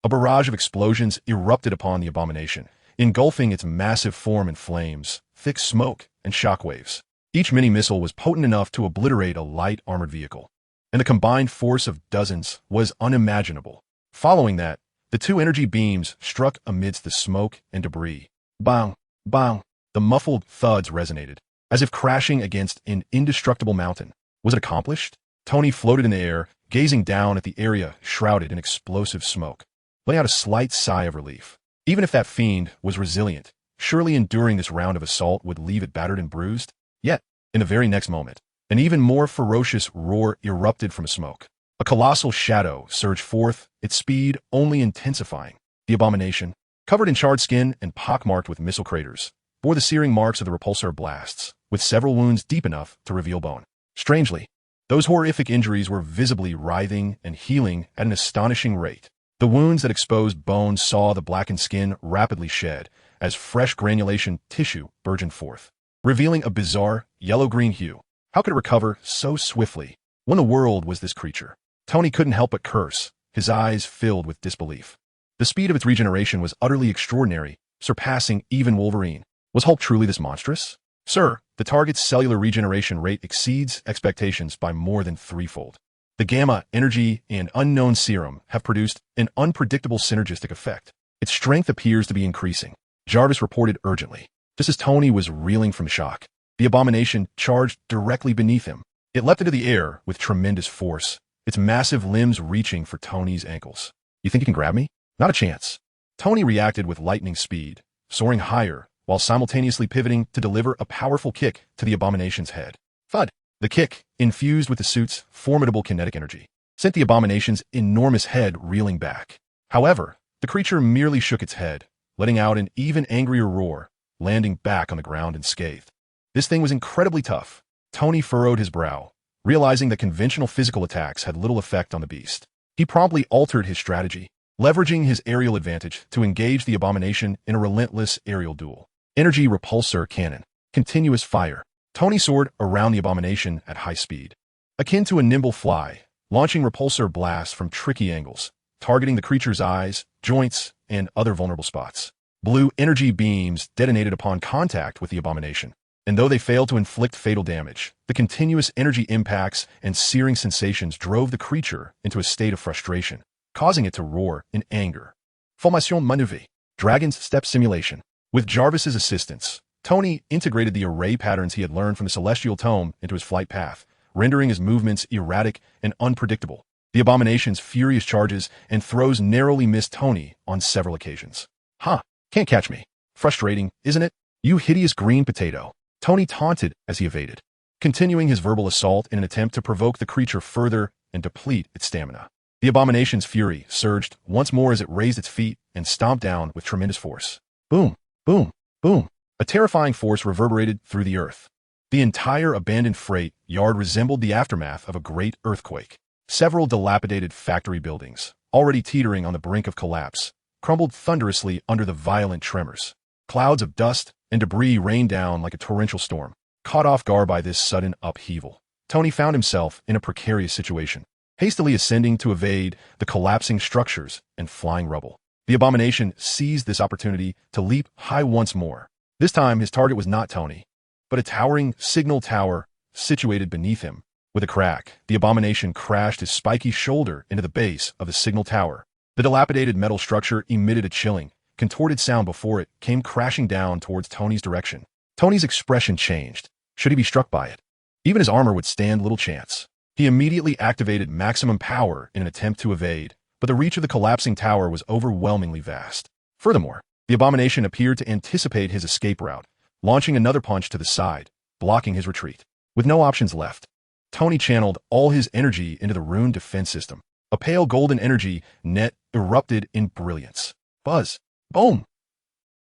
A barrage of explosions erupted upon the abomination, engulfing its massive form in flames, thick smoke, and shockwaves. Each mini-missile was potent enough to obliterate a light armored vehicle, and the combined force of dozens was unimaginable. Following that, the two energy beams struck amidst the smoke and debris. Bang! Bang! The muffled thuds resonated, as if crashing against an indestructible mountain. Was it accomplished? Tony floated in the air, gazing down at the area shrouded in explosive smoke, letting out a slight sigh of relief. Even if that fiend was resilient, surely enduring this round of assault would leave it battered and bruised. Yet, in the very next moment, an even more ferocious roar erupted from smoke. A colossal shadow surged forth, its speed only intensifying. The abomination, covered in charred skin and pockmarked with missile craters, bore the searing marks of the repulsor blasts, with several wounds deep enough to reveal bone. Strangely, those horrific injuries were visibly writhing and healing at an astonishing rate. The wounds that exposed bones saw the blackened skin rapidly shed as fresh granulation tissue burgeoned forth, revealing a bizarre yellow-green hue. How could it recover so swiftly? What in the world was this creature? Tony couldn't help but curse, his eyes filled with disbelief. The speed of its regeneration was utterly extraordinary, surpassing even Wolverine. Was Hulk truly this monstrous? Sir, the target's cellular regeneration rate exceeds expectations by more than threefold. The gamma, energy, and unknown serum have produced an unpredictable synergistic effect. Its strength appears to be increasing, Jarvis reported urgently. Just as Tony was reeling from shock, the abomination charged directly beneath him. It leapt into the air with tremendous force, its massive limbs reaching for Tony's ankles. You think you can grab me? Not a chance. Tony reacted with lightning speed, soaring higher, while simultaneously pivoting to deliver a powerful kick to the abomination's head. Thud! The kick, infused with the suit's formidable kinetic energy, sent the abomination's enormous head reeling back. However, the creature merely shook its head, letting out an even angrier roar, landing back on the ground unscathed. This thing was incredibly tough. Tony furrowed his brow, realizing that conventional physical attacks had little effect on the beast. He promptly altered his strategy, leveraging his aerial advantage to engage the abomination in a relentless aerial duel. Energy repulsor cannon. Continuous fire. Tony soared around the abomination at high speed, akin to a nimble fly, launching repulsor blasts from tricky angles, targeting the creature's eyes, joints, and other vulnerable spots. Blue energy beams detonated upon contact with the abomination, And though they failed to inflict fatal damage, the continuous energy impacts and searing sensations drove the creature into a state of frustration, causing it to roar in anger. Formation Maneuver. Dragon's Step Simulation. With Jarvis's assistance, Tony integrated the array patterns he had learned from the Celestial Tome into his flight path, rendering his movements erratic and unpredictable. The abomination's furious charges and throws narrowly missed Tony on several occasions. "Huh, can't catch me. Frustrating, isn't it? You hideous green potato," Tony taunted as he evaded, continuing his verbal assault in an attempt to provoke the creature further and deplete its stamina. The abomination's fury surged once more as it raised its feet and stomped down with tremendous force. Boom, boom, boom. A terrifying force reverberated through the earth. The entire abandoned freight yard resembled the aftermath of a great earthquake. Several dilapidated factory buildings, already teetering on the brink of collapse, crumbled thunderously under the violent tremors. Clouds of dust and debris rained down like a torrential storm. Caught off guard by this sudden upheaval, Tony found himself in a precarious situation, hastily ascending to evade the collapsing structures and flying rubble. The abomination seized this opportunity to leap high once more. This time his target was not Tony, but a towering signal tower situated beneath him. With a crack, the abomination crashed his spiky shoulder into the base of the signal tower. The dilapidated metal structure emitted a chilling, contorted sound before it came crashing down towards Tony's direction. Tony's expression changed. Should he be struck by it? Even his armor would stand little chance. He immediately activated maximum power in an attempt to evade, but the reach of the collapsing tower was overwhelmingly vast. Furthermore, the abomination appeared to anticipate his escape route, launching another punch to the side, blocking his retreat. With no options left, Tony channeled all his energy into the rune defense system. A pale golden energy net erupted in brilliance. Buzz. Boom!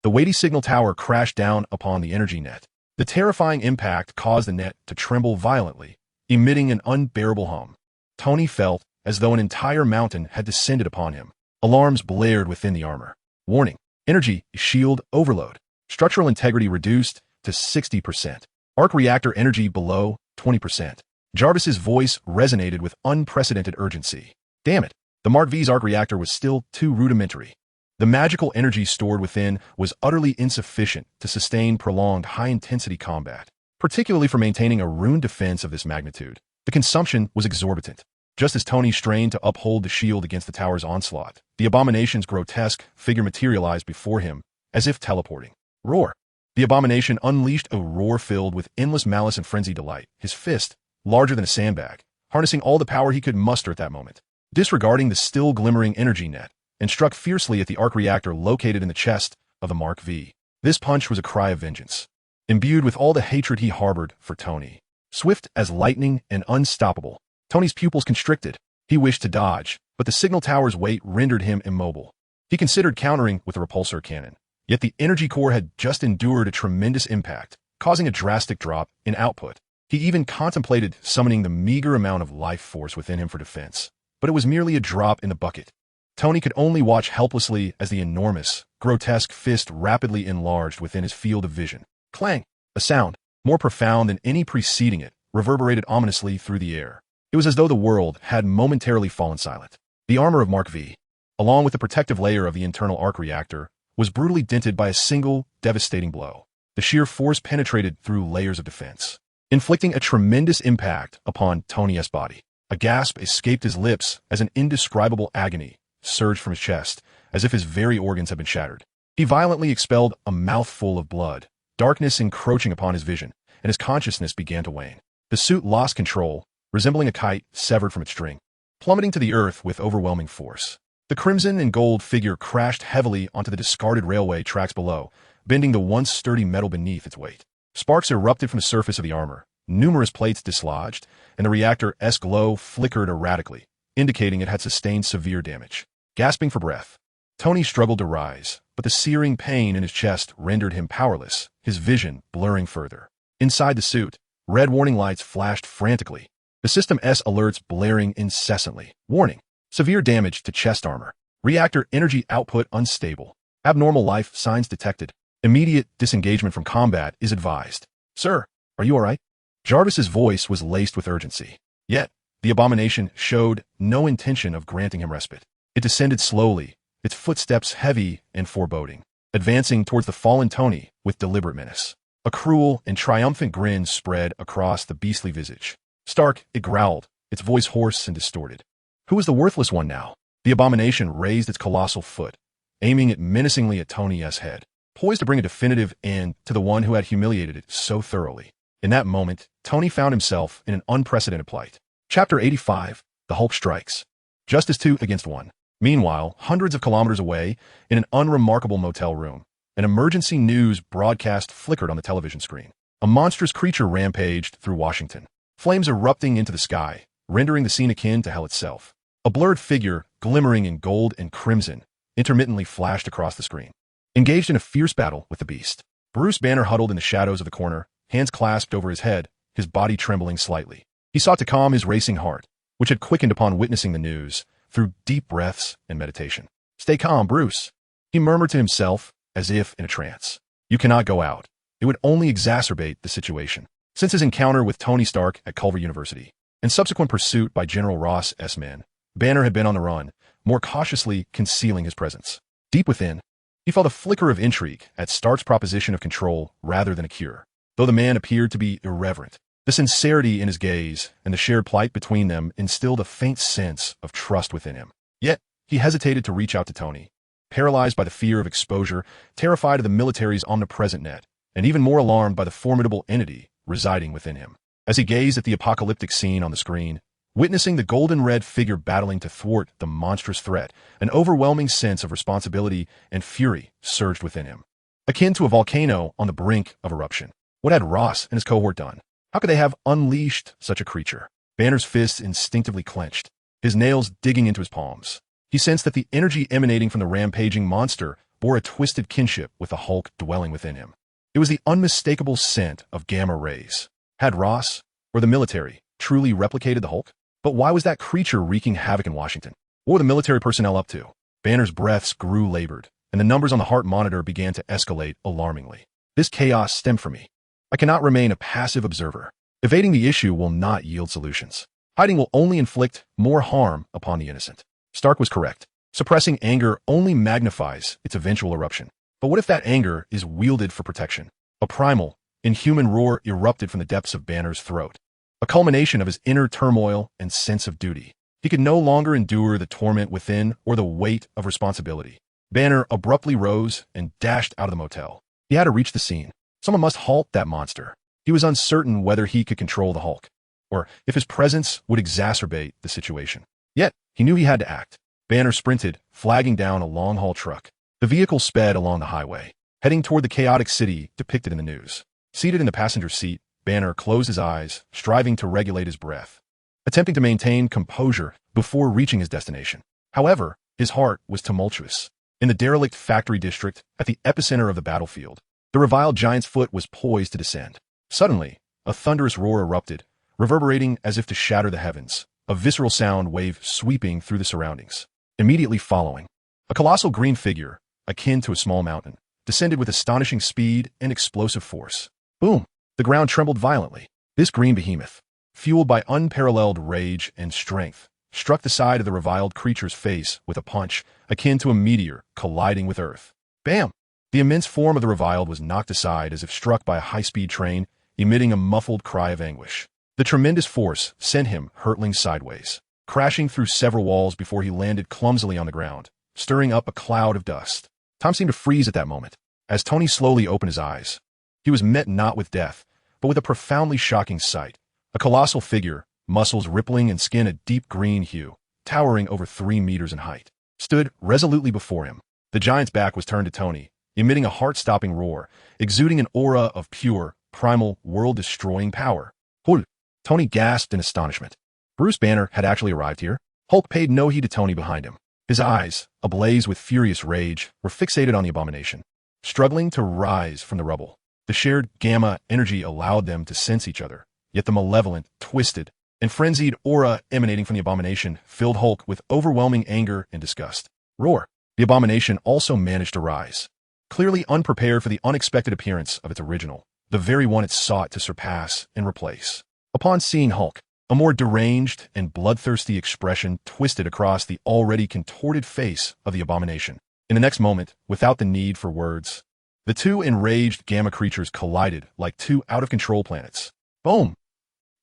The weighty signal tower crashed down upon the energy net. The terrifying impact caused the net to tremble violently, emitting an unbearable hum. Tony felt as though an entire mountain had descended upon him. Alarms blared within the armor. Warning. Energy shield overload. Structural integrity reduced to 60%. Arc reactor energy below 20%. Jarvis's voice resonated with unprecedented urgency. Damn it, the Mark V's arc reactor was still too rudimentary. The magical energy stored within was utterly insufficient to sustain prolonged high-intensity combat, particularly for maintaining a rune defense of this magnitude. The consumption was exorbitant. Just as Tony strained to uphold the shield against the tower's onslaught, the abomination's grotesque figure materialized before him, as if teleporting. Roar! The abomination unleashed a roar filled with endless malice and frenzied delight, his fist, larger than a sandbag, harnessing all the power he could muster at that moment. Disregarding the still glimmering energy net, and struck fiercely at the arc reactor located in the chest of the Mark V. This punch was a cry of vengeance, imbued with all the hatred he harbored for Tony. Swift as lightning and unstoppable, Tony's pupils constricted. He wished to dodge, but the signal tower's weight rendered him immobile. He considered countering with the repulsor cannon, yet the energy core had just endured a tremendous impact, causing a drastic drop in output. He even contemplated summoning the meager amount of life force within him for defense, but it was merely a drop in the bucket. Tony could only watch helplessly as the enormous, grotesque fist rapidly enlarged within his field of vision. Clang! A sound, more profound than any preceding it, reverberated ominously through the air. It was as though the world had momentarily fallen silent. The armor of Mark V, along with the protective layer of the internal arc reactor, was brutally dented by a single, devastating blow. The sheer force penetrated through layers of defense, inflicting a tremendous impact upon Tony's body. A gasp escaped his lips as an indescribable agony surged from his chest, as if his very organs had been shattered. He violently expelled a mouthful of blood, darkness encroaching upon his vision, and his consciousness began to wane. The suit lost control, resembling a kite severed from its string, plummeting to the earth with overwhelming force. The crimson and gold figure crashed heavily onto the discarded railway tracks below, bending the once sturdy metal beneath its weight. Sparks erupted from the surface of the armor, numerous plates dislodged, and the reactor's glow flickered erratically, indicating it had sustained severe damage. Gasping for breath, Tony struggled to rise, but the searing pain in his chest rendered him powerless, his vision blurring further. Inside the suit, red warning lights flashed frantically, the system's alerts blaring incessantly. Warning: severe damage to chest armor. Reactor energy output unstable. Abnormal life signs detected. Immediate disengagement from combat is advised. Sir, are you all right? Jarvis's voice was laced with urgency. Yet, the abomination showed no intention of granting him respite. It descended slowly, its footsteps heavy and foreboding, advancing towards the fallen Tony with deliberate menace. A cruel and triumphant grin spread across the beastly visage. Stark, it growled, its voice hoarse and distorted. Who was the worthless one now? The abomination raised its colossal foot, aiming it menacingly at Tony's head, poised to bring a definitive end to the one who had humiliated it so thoroughly. In that moment, Tony found himself in an unprecedented plight. Chapter 85, The Hulk Strikes. Just as 2 against 1. Meanwhile, hundreds of kilometers away, in an unremarkable motel room, an emergency news broadcast flickered on the television screen. A monstrous creature rampaged through Washington, flames erupting into the sky, rendering the scene akin to hell itself. A blurred figure, glimmering in gold and crimson, intermittently flashed across the screen. Engaged in a fierce battle with the beast, Bruce Banner huddled in the shadows of the corner, hands clasped over his head, his body trembling slightly. He sought to calm his racing heart, which had quickened upon witnessing the news, through deep breaths and meditation. "Stay calm, Bruce," he murmured to himself, as if in a trance. "You cannot go out. It would only exacerbate the situation." Since his encounter with Tony Stark at Culver University, and subsequent pursuit by General Ross's men, Banner had been on the run, more cautiously concealing his presence. Deep within, he felt a flicker of intrigue at Stark's proposition of control rather than a cure. Though the man appeared to be irreverent, the sincerity in his gaze and the shared plight between them instilled a faint sense of trust within him. Yet, he hesitated to reach out to Tony, paralyzed by the fear of exposure, terrified of the military's omnipresent net, and even more alarmed by the formidable entity residing within him. As he gazed at the apocalyptic scene on the screen, witnessing the golden-red figure battling to thwart the monstrous threat, an overwhelming sense of responsibility and fury surged within him, akin to a volcano on the brink of eruption. What had Ross and his cohort done? How could they have unleashed such a creature? Banner's fists instinctively clenched, his nails digging into his palms. He sensed that the energy emanating from the rampaging monster bore a twisted kinship with the Hulk dwelling within him. It was the unmistakable scent of gamma rays. Had Ross, or the military, truly replicated the Hulk? But why was that creature wreaking havoc in Washington? What were the military personnel up to? Banner's breaths grew labored, and the numbers on the heart monitor began to escalate alarmingly. This chaos stemmed from me. I cannot remain a passive observer. Evading the issue will not yield solutions. Hiding will only inflict more harm upon the innocent. Stark was correct. Suppressing anger only magnifies its eventual eruption. But what if that anger is wielded for protection? A primal, inhuman roar erupted from the depths of Banner's throat, a culmination of his inner turmoil and sense of duty. He could no longer endure the torment within or the weight of responsibility. Banner abruptly rose and dashed out of the motel. He had to reach the scene. Someone must halt that monster. He was uncertain whether he could control the Hulk, or if his presence would exacerbate the situation. Yet, he knew he had to act. Banner sprinted, flagging down a long-haul truck. The vehicle sped along the highway, heading toward the chaotic city depicted in the news. Seated in the passenger seat, Banner closed his eyes, striving to regulate his breath, attempting to maintain composure before reaching his destination. However, his heart was tumultuous. In the derelict factory district, at the epicenter of the battlefield, the reviled giant's foot was poised to descend. Suddenly, a thunderous roar erupted, reverberating as if to shatter the heavens, a visceral sound wave sweeping through the surroundings. Immediately following, a colossal green figure, akin to a small mountain, descended with astonishing speed and explosive force. Boom! The ground trembled violently. This green behemoth, fueled by unparalleled rage and strength, struck the side of the reviled creature's face with a punch akin to a meteor colliding with Earth. Bam! The immense form of the reviled was knocked aside as if struck by a high-speed train, emitting a muffled cry of anguish. The tremendous force sent him hurtling sideways, crashing through several walls before he landed clumsily on the ground, stirring up a cloud of dust. Time seemed to freeze at that moment. As Tony slowly opened his eyes, he was met not with death, but with a profoundly shocking sight. A colossal figure, muscles rippling and skin a deep green hue, towering over 3 meters in height, stood resolutely before him. The giant's back was turned to Tony, emitting a heart-stopping roar, exuding an aura of pure, primal, world-destroying power. Hul! Tony gasped in astonishment. Bruce Banner had actually arrived here. Hulk paid no heed to Tony behind him. His eyes, ablaze with furious rage, were fixated on the abomination, struggling to rise from the rubble. The shared gamma energy allowed them to sense each other, yet the malevolent, twisted, and frenzied aura emanating from the abomination filled Hulk with overwhelming anger and disgust. Roar! The abomination also managed to rise, clearly unprepared for the unexpected appearance of its original, the very one it sought to surpass and replace. Upon seeing Hulk, a more deranged and bloodthirsty expression twisted across the already contorted face of the abomination. In the next moment, without the need for words, The two enraged gamma creatures collided like two out-of-control planets. Boom!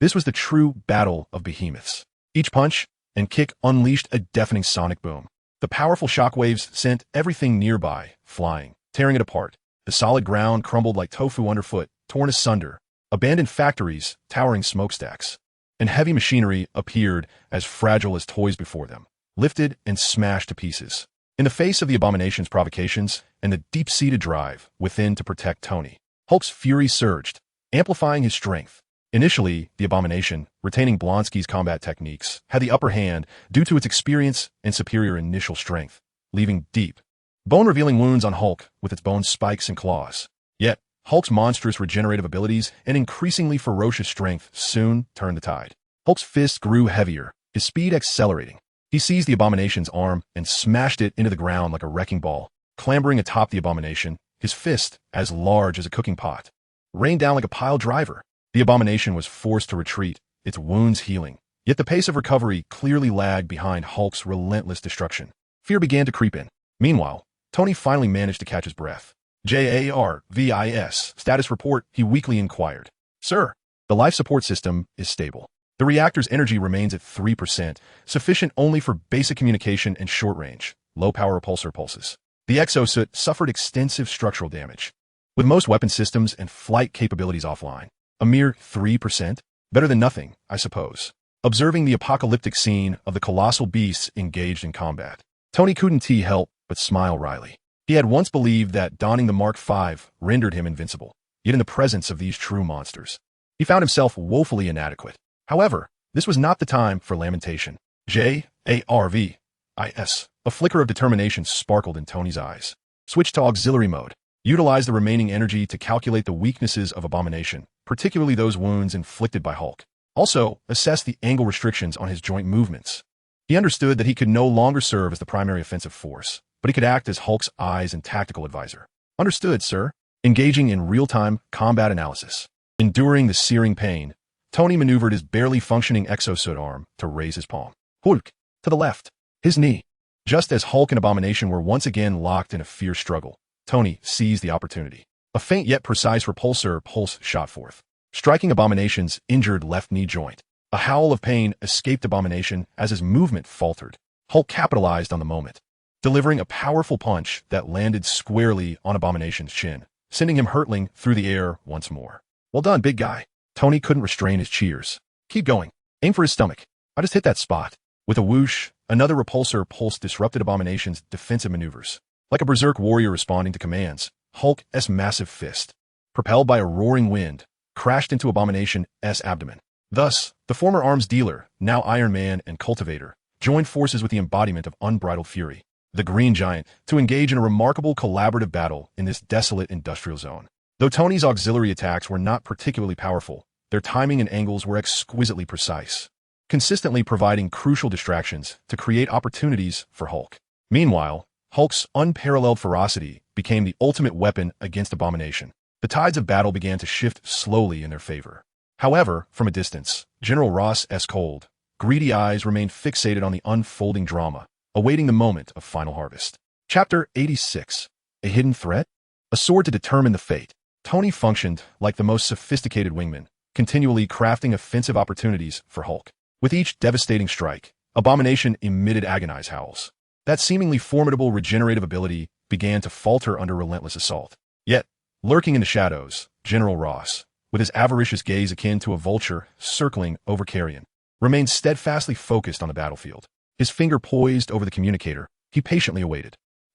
This was the true battle of behemoths. Each punch and kick unleashed a deafening sonic boom. The powerful shockwaves sent everything nearby flying, tearing it apart. The solid ground crumbled like tofu underfoot, torn asunder. Abandoned factories, towering smokestacks, and heavy machinery appeared as fragile as toys before them, lifted and smashed to pieces. In the face of the abomination's provocations and the deep-seated drive within to protect Tony, Hulk's fury surged, amplifying his strength. Initially, the abomination, retaining Blonsky's combat techniques, had the upper hand due to its experience and superior initial strength, leaving deep, bone-revealing wounds on Hulk with its bone spikes and claws. Yet, Hulk's monstrous regenerative abilities and increasingly ferocious strength soon turned the tide. Hulk's fists grew heavier, his speed accelerating. He seized the abomination's arm and smashed it into the ground like a wrecking ball. Clambering atop the abomination, his fist, as large as a cooking pot, rained down like a pile driver. The abomination was forced to retreat, its wounds healing. Yet the pace of recovery clearly lagged behind Hulk's relentless destruction. Fear began to creep in. Meanwhile, Tony finally managed to catch his breath. JARVIS status report, he weakly inquired. Sir, the life support system is stable. The reactor's energy remains at 3%, sufficient only for basic communication and short-range, low-power repulsor pulses. The exosuit suffered extensive structural damage, with most weapon systems and flight capabilities offline. A mere 3%? Better than nothing, I suppose. Observing the apocalyptic scene of the colossal beasts engaged in combat, Tony couldn't help but smile wryly. He had once believed that donning the Mark V rendered him invincible, yet in the presence of these true monsters, he found himself woefully inadequate. However, this was not the time for lamentation. JARVIS. A flicker of determination sparkled in Tony's eyes. Switch to auxiliary mode. Utilize the remaining energy to calculate the weaknesses of abomination, particularly those wounds inflicted by Hulk. Also, assess the angle restrictions on his joint movements. He understood that he could no longer serve as the primary offensive force, but he could act as Hulk's eyes and tactical advisor. Understood, sir. Engaging in real-time combat analysis. Enduring the searing pain, Tony maneuvered his barely functioning exosuit arm to raise his palm. Hulk, to the left. His knee. Just as Hulk and Abomination were once again locked in a fierce struggle, Tony seized the opportunity. A faint yet precise repulsor pulse shot forth, striking Abomination's injured left knee joint. A howl of pain escaped Abomination as his movement faltered. Hulk capitalized on the moment, delivering a powerful punch that landed squarely on Abomination's chin, sending him hurtling through the air once more. Well done, big guy. Tony couldn't restrain his cheers. Keep going. Aim for his stomach. I just hit that spot. With a whoosh, another repulsor pulse disrupted Abomination's defensive maneuvers. Like a berserk warrior responding to commands, Hulk's massive fist, propelled by a roaring wind, crashed into Abomination's abdomen. Thus, the former arms dealer, now Iron Man and Cultivator, joined forces with the embodiment of unbridled fury, the Green Giant, to engage in a remarkable collaborative battle in this desolate industrial zone. Though Tony's auxiliary attacks were not particularly powerful, their timing and angles were exquisitely precise, consistently providing crucial distractions to create opportunities for Hulk. Meanwhile, Hulk's unparalleled ferocity became the ultimate weapon against Abomination. The tides of battle began to shift slowly in their favor. However, from a distance, General Ross's cold, greedy eyes remained fixated on the unfolding drama, awaiting the moment of final harvest. Chapter 86. A Hidden Threat? A sword to determine the fate. Tony functioned like the most sophisticated wingman, continually crafting offensive opportunities for Hulk. With each devastating strike, Abomination emitted agonized howls. That seemingly formidable regenerative ability began to falter under relentless assault. Yet, lurking in the shadows, General Ross, with his avaricious gaze akin to a vulture circling over carrion, remained steadfastly focused on the battlefield. His finger poised over the communicator, he patiently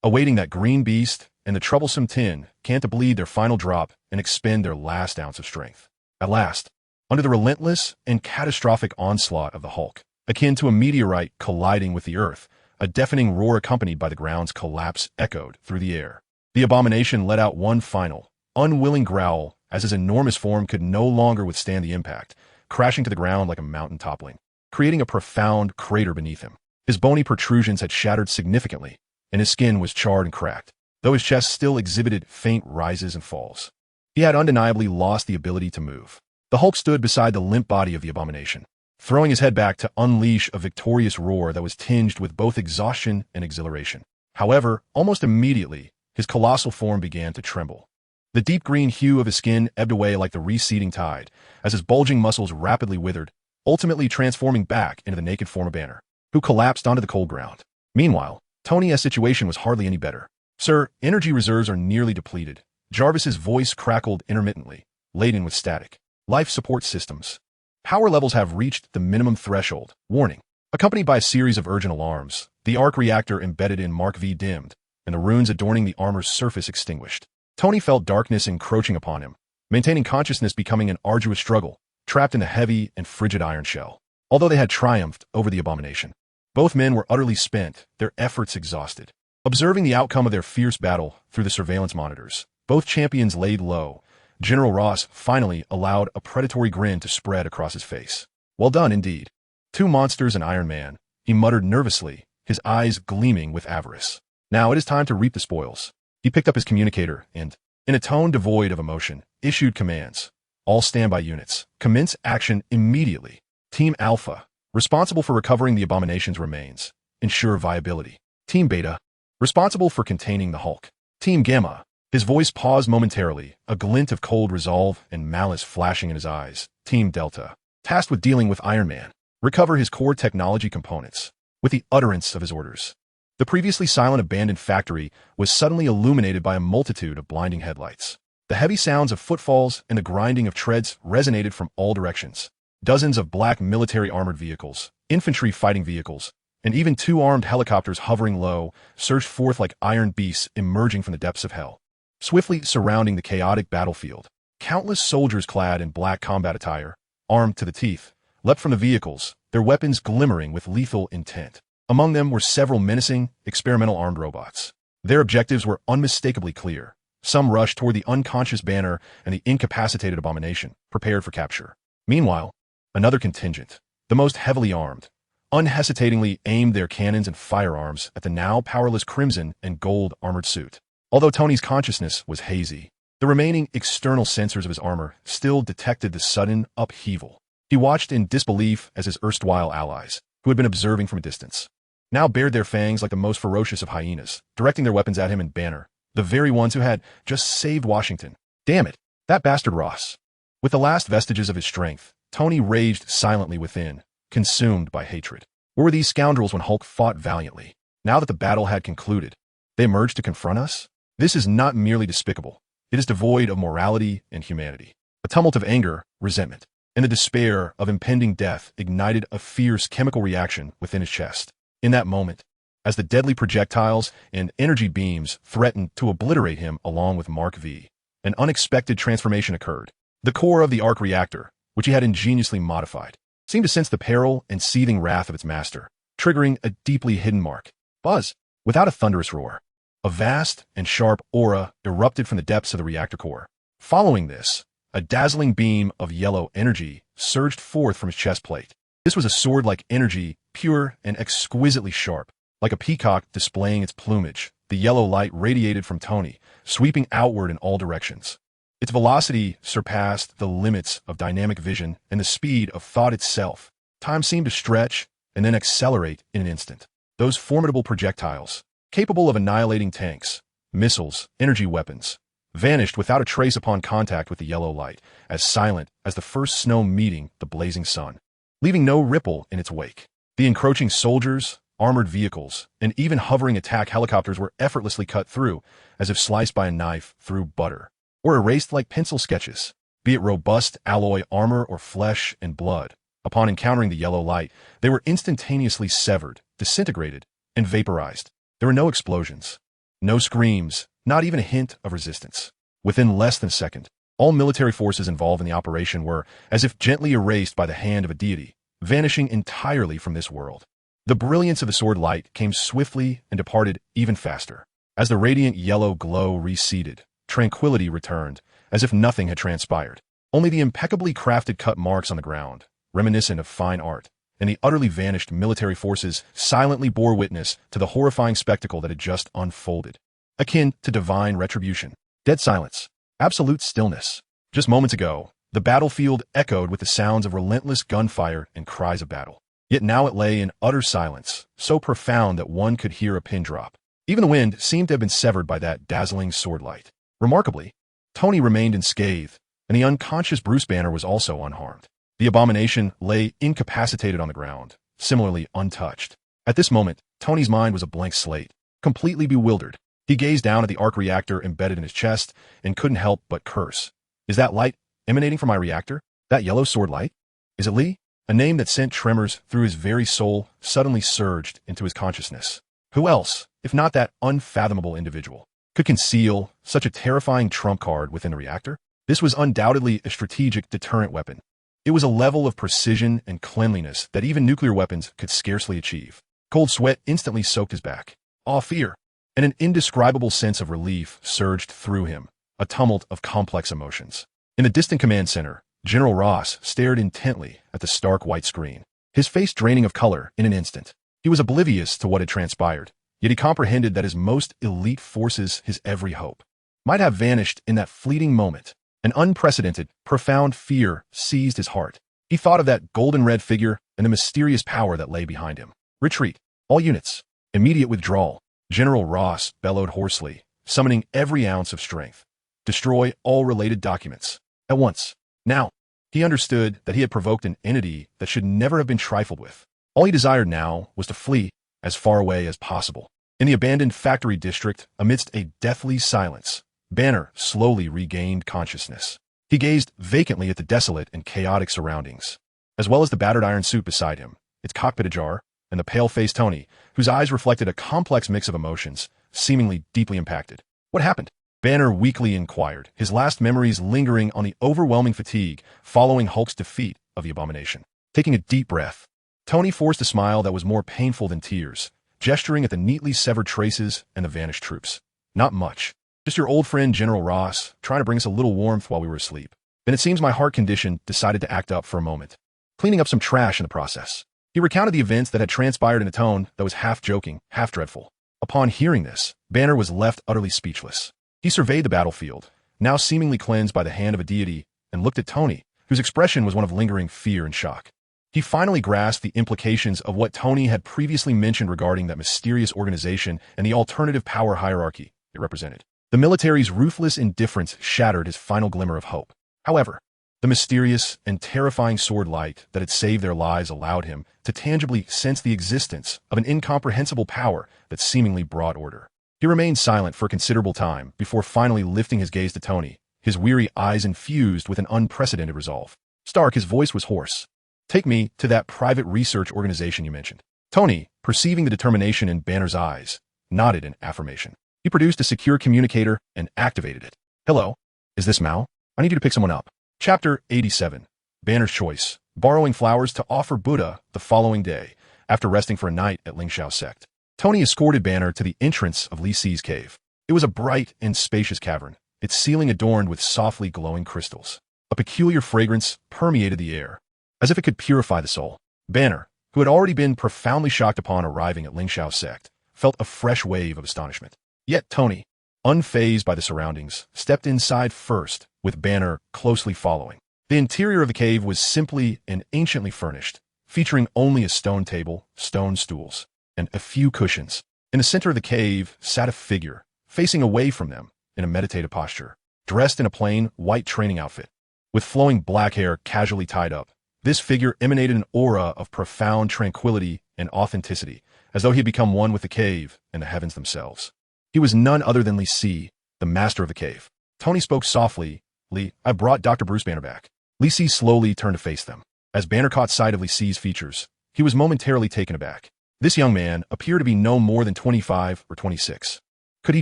awaiting that green beast and the troublesome tin can to bleed their final drop and expend their last ounce of strength. At last, under the relentless and catastrophic onslaught of the Hulk, akin to a meteorite colliding with the earth, a deafening roar accompanied by the ground's collapse echoed through the air. The Abomination let out one final, unwilling growl as his enormous form could no longer withstand the impact, crashing to the ground like a mountain toppling, creating a profound crater beneath him. His bony protrusions had shattered significantly, and his skin was charred and cracked, though his chest still exhibited faint rises and falls. He had undeniably lost the ability to move. The Hulk stood beside the limp body of the Abomination, throwing his head back to unleash a victorious roar that was tinged with both exhaustion and exhilaration. However, almost immediately, his colossal form began to tremble. The deep green hue of his skin ebbed away like the receding tide, as his bulging muscles rapidly withered, ultimately transforming back into the naked form of Banner, who collapsed onto the cold ground. Meanwhile, Tony's situation was hardly any better. "Sir, energy reserves are nearly depleted." Jarvis's voice crackled intermittently, laden with static. "Life support systems. Power levels have reached the minimum threshold. Warning." Accompanied by a series of urgent alarms, the arc reactor embedded in Mark V dimmed, and the runes adorning the armor's surface extinguished. Tony felt darkness encroaching upon him, maintaining consciousness becoming an arduous struggle, trapped in a heavy and frigid iron shell. Although they had triumphed over the abomination, both men were utterly spent, their efforts exhausted. Observing the outcome of their fierce battle through the surveillance monitors, both champions laid low. General Ross finally allowed a predatory grin to spread across his face. "Well done, indeed. Two monsters and Iron Man," he muttered nervously, his eyes gleaming with avarice. "Now it is time to reap the spoils." He picked up his communicator and, in a tone devoid of emotion, issued commands. "All standby units, commence action immediately. Team Alpha, responsible for recovering the abomination's remains, ensure viability. Team Beta, responsible for containing the Hulk. Team Gamma." His voice paused momentarily, a glint of cold resolve and malice flashing in his eyes. "Team Delta, tasked with dealing with Iron Man, recover his core technology components." With the utterance of his orders, the previously silent abandoned factory was suddenly illuminated by a multitude of blinding headlights. The heavy sounds of footfalls and the grinding of treads resonated from all directions. Dozens of black military armored vehicles, infantry fighting vehicles, and even two armed helicopters hovering low surged forth like iron beasts emerging from the depths of hell, swiftly surrounding the chaotic battlefield. Countless soldiers clad in black combat attire, armed to the teeth, leapt from the vehicles, their weapons glimmering with lethal intent. Among them were several menacing, experimental armed robots. Their objectives were unmistakably clear. Some rushed toward the unconscious Banner and the incapacitated abomination, prepared for capture. Meanwhile, another contingent, the most heavily armed, unhesitatingly aimed their cannons and firearms at the now powerless crimson and gold armored suit. Although Tony's consciousness was hazy, the remaining external sensors of his armor still detected the sudden upheaval. He watched in disbelief as his erstwhile allies, who had been observing from a distance, now bared their fangs like the most ferocious of hyenas, directing their weapons at him and Banner, the very ones who had just saved Washington. Damn it, that bastard Ross. With the last vestiges of his strength, Tony raged silently within, consumed by hatred. Where were these scoundrels when Hulk fought valiantly? Now that the battle had concluded, they emerged to confront us? This is not merely despicable. It is devoid of morality and humanity. A tumult of anger, resentment, and the despair of impending death ignited a fierce chemical reaction within his chest. In that moment, as the deadly projectiles and energy beams threatened to obliterate him along with Mark V, an unexpected transformation occurred. The core of the arc reactor, which he had ingeniously modified, seemed to sense the peril and seething wrath of its master, triggering a deeply hidden mark. Buzz! Without a thunderous roar, a vast and sharp aura erupted from the depths of the reactor core. Following this, a dazzling beam of yellow energy surged forth from his chest plate. This was a sword-like energy, pure and exquisitely sharp. Like a peacock displaying its plumage, the yellow light radiated from Tony, sweeping outward in all directions. Its velocity surpassed the limits of dynamic vision and the speed of thought itself. Time seemed to stretch and then accelerate in an instant. Those formidable projectiles, capable of annihilating tanks, missiles, energy weapons, vanished without a trace upon contact with the yellow light, as silent as the first snow meeting the blazing sun, leaving no ripple in its wake. The encroaching soldiers, armored vehicles, and even hovering attack helicopters were effortlessly cut through, as if sliced by a knife through butter, or erased like pencil sketches, be it robust alloy armor or flesh and blood. Upon encountering the yellow light, they were instantaneously severed, disintegrated, and vaporized. There were no explosions, no screams, not even a hint of resistance. Within less than a second, all military forces involved in the operation were, as if gently erased by the hand of a deity, vanishing entirely from this world. The brilliance of the sword light came swiftly and departed even faster. As the radiant yellow glow receded, tranquility returned, as if nothing had transpired. Only the impeccably crafted cut marks on the ground, reminiscent of fine art, and the utterly vanished military forces silently bore witness to the horrifying spectacle that had just unfolded. Akin to divine retribution. Dead silence. Absolute stillness. Just moments ago, the battlefield echoed with the sounds of relentless gunfire and cries of battle. Yet now it lay in utter silence, so profound that one could hear a pin drop. Even the wind seemed to have been severed by that dazzling sword light. Remarkably, Tony remained unscathed, and the unconscious Bruce Banner was also unharmed. The abomination lay incapacitated on the ground, similarly untouched. At this moment, Tony's mind was a blank slate, completely bewildered. He gazed down at the arc reactor embedded in his chest and couldn't help but curse. Is that light emanating from my reactor? That yellow sword light? Is it Lee? A name that sent tremors through his very soul suddenly surged into his consciousness. Who else, if not that unfathomable individual, could conceal such a terrifying trump card within the reactor? This was undoubtedly a strategic deterrent weapon. It was a level of precision and cleanliness that even nuclear weapons could scarcely achieve. Cold sweat instantly soaked his back. Awe, fear, and an indescribable sense of relief surged through him, a tumult of complex emotions. In the distant command center, General Ross stared intently at the stark white screen, his face draining of color in an instant. He was oblivious to what had transpired, yet he comprehended that his most elite forces, his every hope, might have vanished in that fleeting moment. An unprecedented, profound fear seized his heart. He thought of that golden-red figure and the mysterious power that lay behind him. Retreat. All units. Immediate withdrawal. General Ross bellowed hoarsely, summoning every ounce of strength. Destroy all related documents. At once. Now. He understood that he had provoked an entity that should never have been trifled with. All he desired now was to flee as far away as possible. In the abandoned factory district, amidst a deathly silence, Banner slowly regained consciousness. He gazed vacantly at the desolate and chaotic surroundings, as well as the battered iron suit beside him, its cockpit ajar, and the pale-faced Tony, whose eyes reflected a complex mix of emotions, seemingly deeply impacted. What happened? Banner weakly inquired, his last memories lingering on the overwhelming fatigue following Hulk's defeat of the abomination. Taking a deep breath, Tony forced a smile that was more painful than tears, gesturing at the neatly severed traces and the vanished troops. Not much. Just your old friend General Ross, trying to bring us a little warmth while we were asleep. Then it seems my heart condition decided to act up for a moment, cleaning up some trash in the process. He recounted the events that had transpired in a tone that was half joking, half dreadful. Upon hearing this, Banner was left utterly speechless. He surveyed the battlefield, now seemingly cleansed by the hand of a deity, and looked at Tony, whose expression was one of lingering fear and shock. He finally grasped the implications of what Tony had previously mentioned regarding that mysterious organization and the alternative power hierarchy it represented. The military's ruthless indifference shattered his final glimmer of hope. However, the mysterious and terrifying sword light that had saved their lives allowed him to tangibly sense the existence of an incomprehensible power that seemingly brought order. He remained silent for a considerable time before finally lifting his gaze to Tony, his weary eyes infused with an unprecedented resolve. Stark, his voice was hoarse. Take me to that private research organization you mentioned. Tony, perceiving the determination in Banner's eyes, nodded in affirmation. He produced a secure communicator and activated it. Hello, is this Mao? I need you to pick someone up. Chapter 87. Banner's Choice. Borrowing flowers to offer Buddha the following day, after resting for a night at Lingxiao's sect. Tony escorted Banner to the entrance of Li Si's cave. It was a bright and spacious cavern, its ceiling adorned with softly glowing crystals. A peculiar fragrance permeated the air, as if it could purify the soul. Banner, who had already been profoundly shocked upon arriving at Lingxiao's sect, felt a fresh wave of astonishment. Yet Tony, unfazed by the surroundings, stepped inside first, with Banner closely following. The interior of the cave was simply and anciently furnished, featuring only a stone table, stone stools, and a few cushions. In the center of the cave sat a figure, facing away from them in a meditative posture, dressed in a plain, white training outfit. With flowing black hair casually tied up, this figure emanated an aura of profound tranquility and authenticity, as though he had become one with the cave and the heavens themselves. He was none other than Li Si, the master of the cave. Tony spoke softly. Li, I brought Dr. Bruce Banner back. Li Si slowly turned to face them. As Banner caught sight of Li Si's features, he was momentarily taken aback. This young man appeared to be no more than 25 or 26. Could he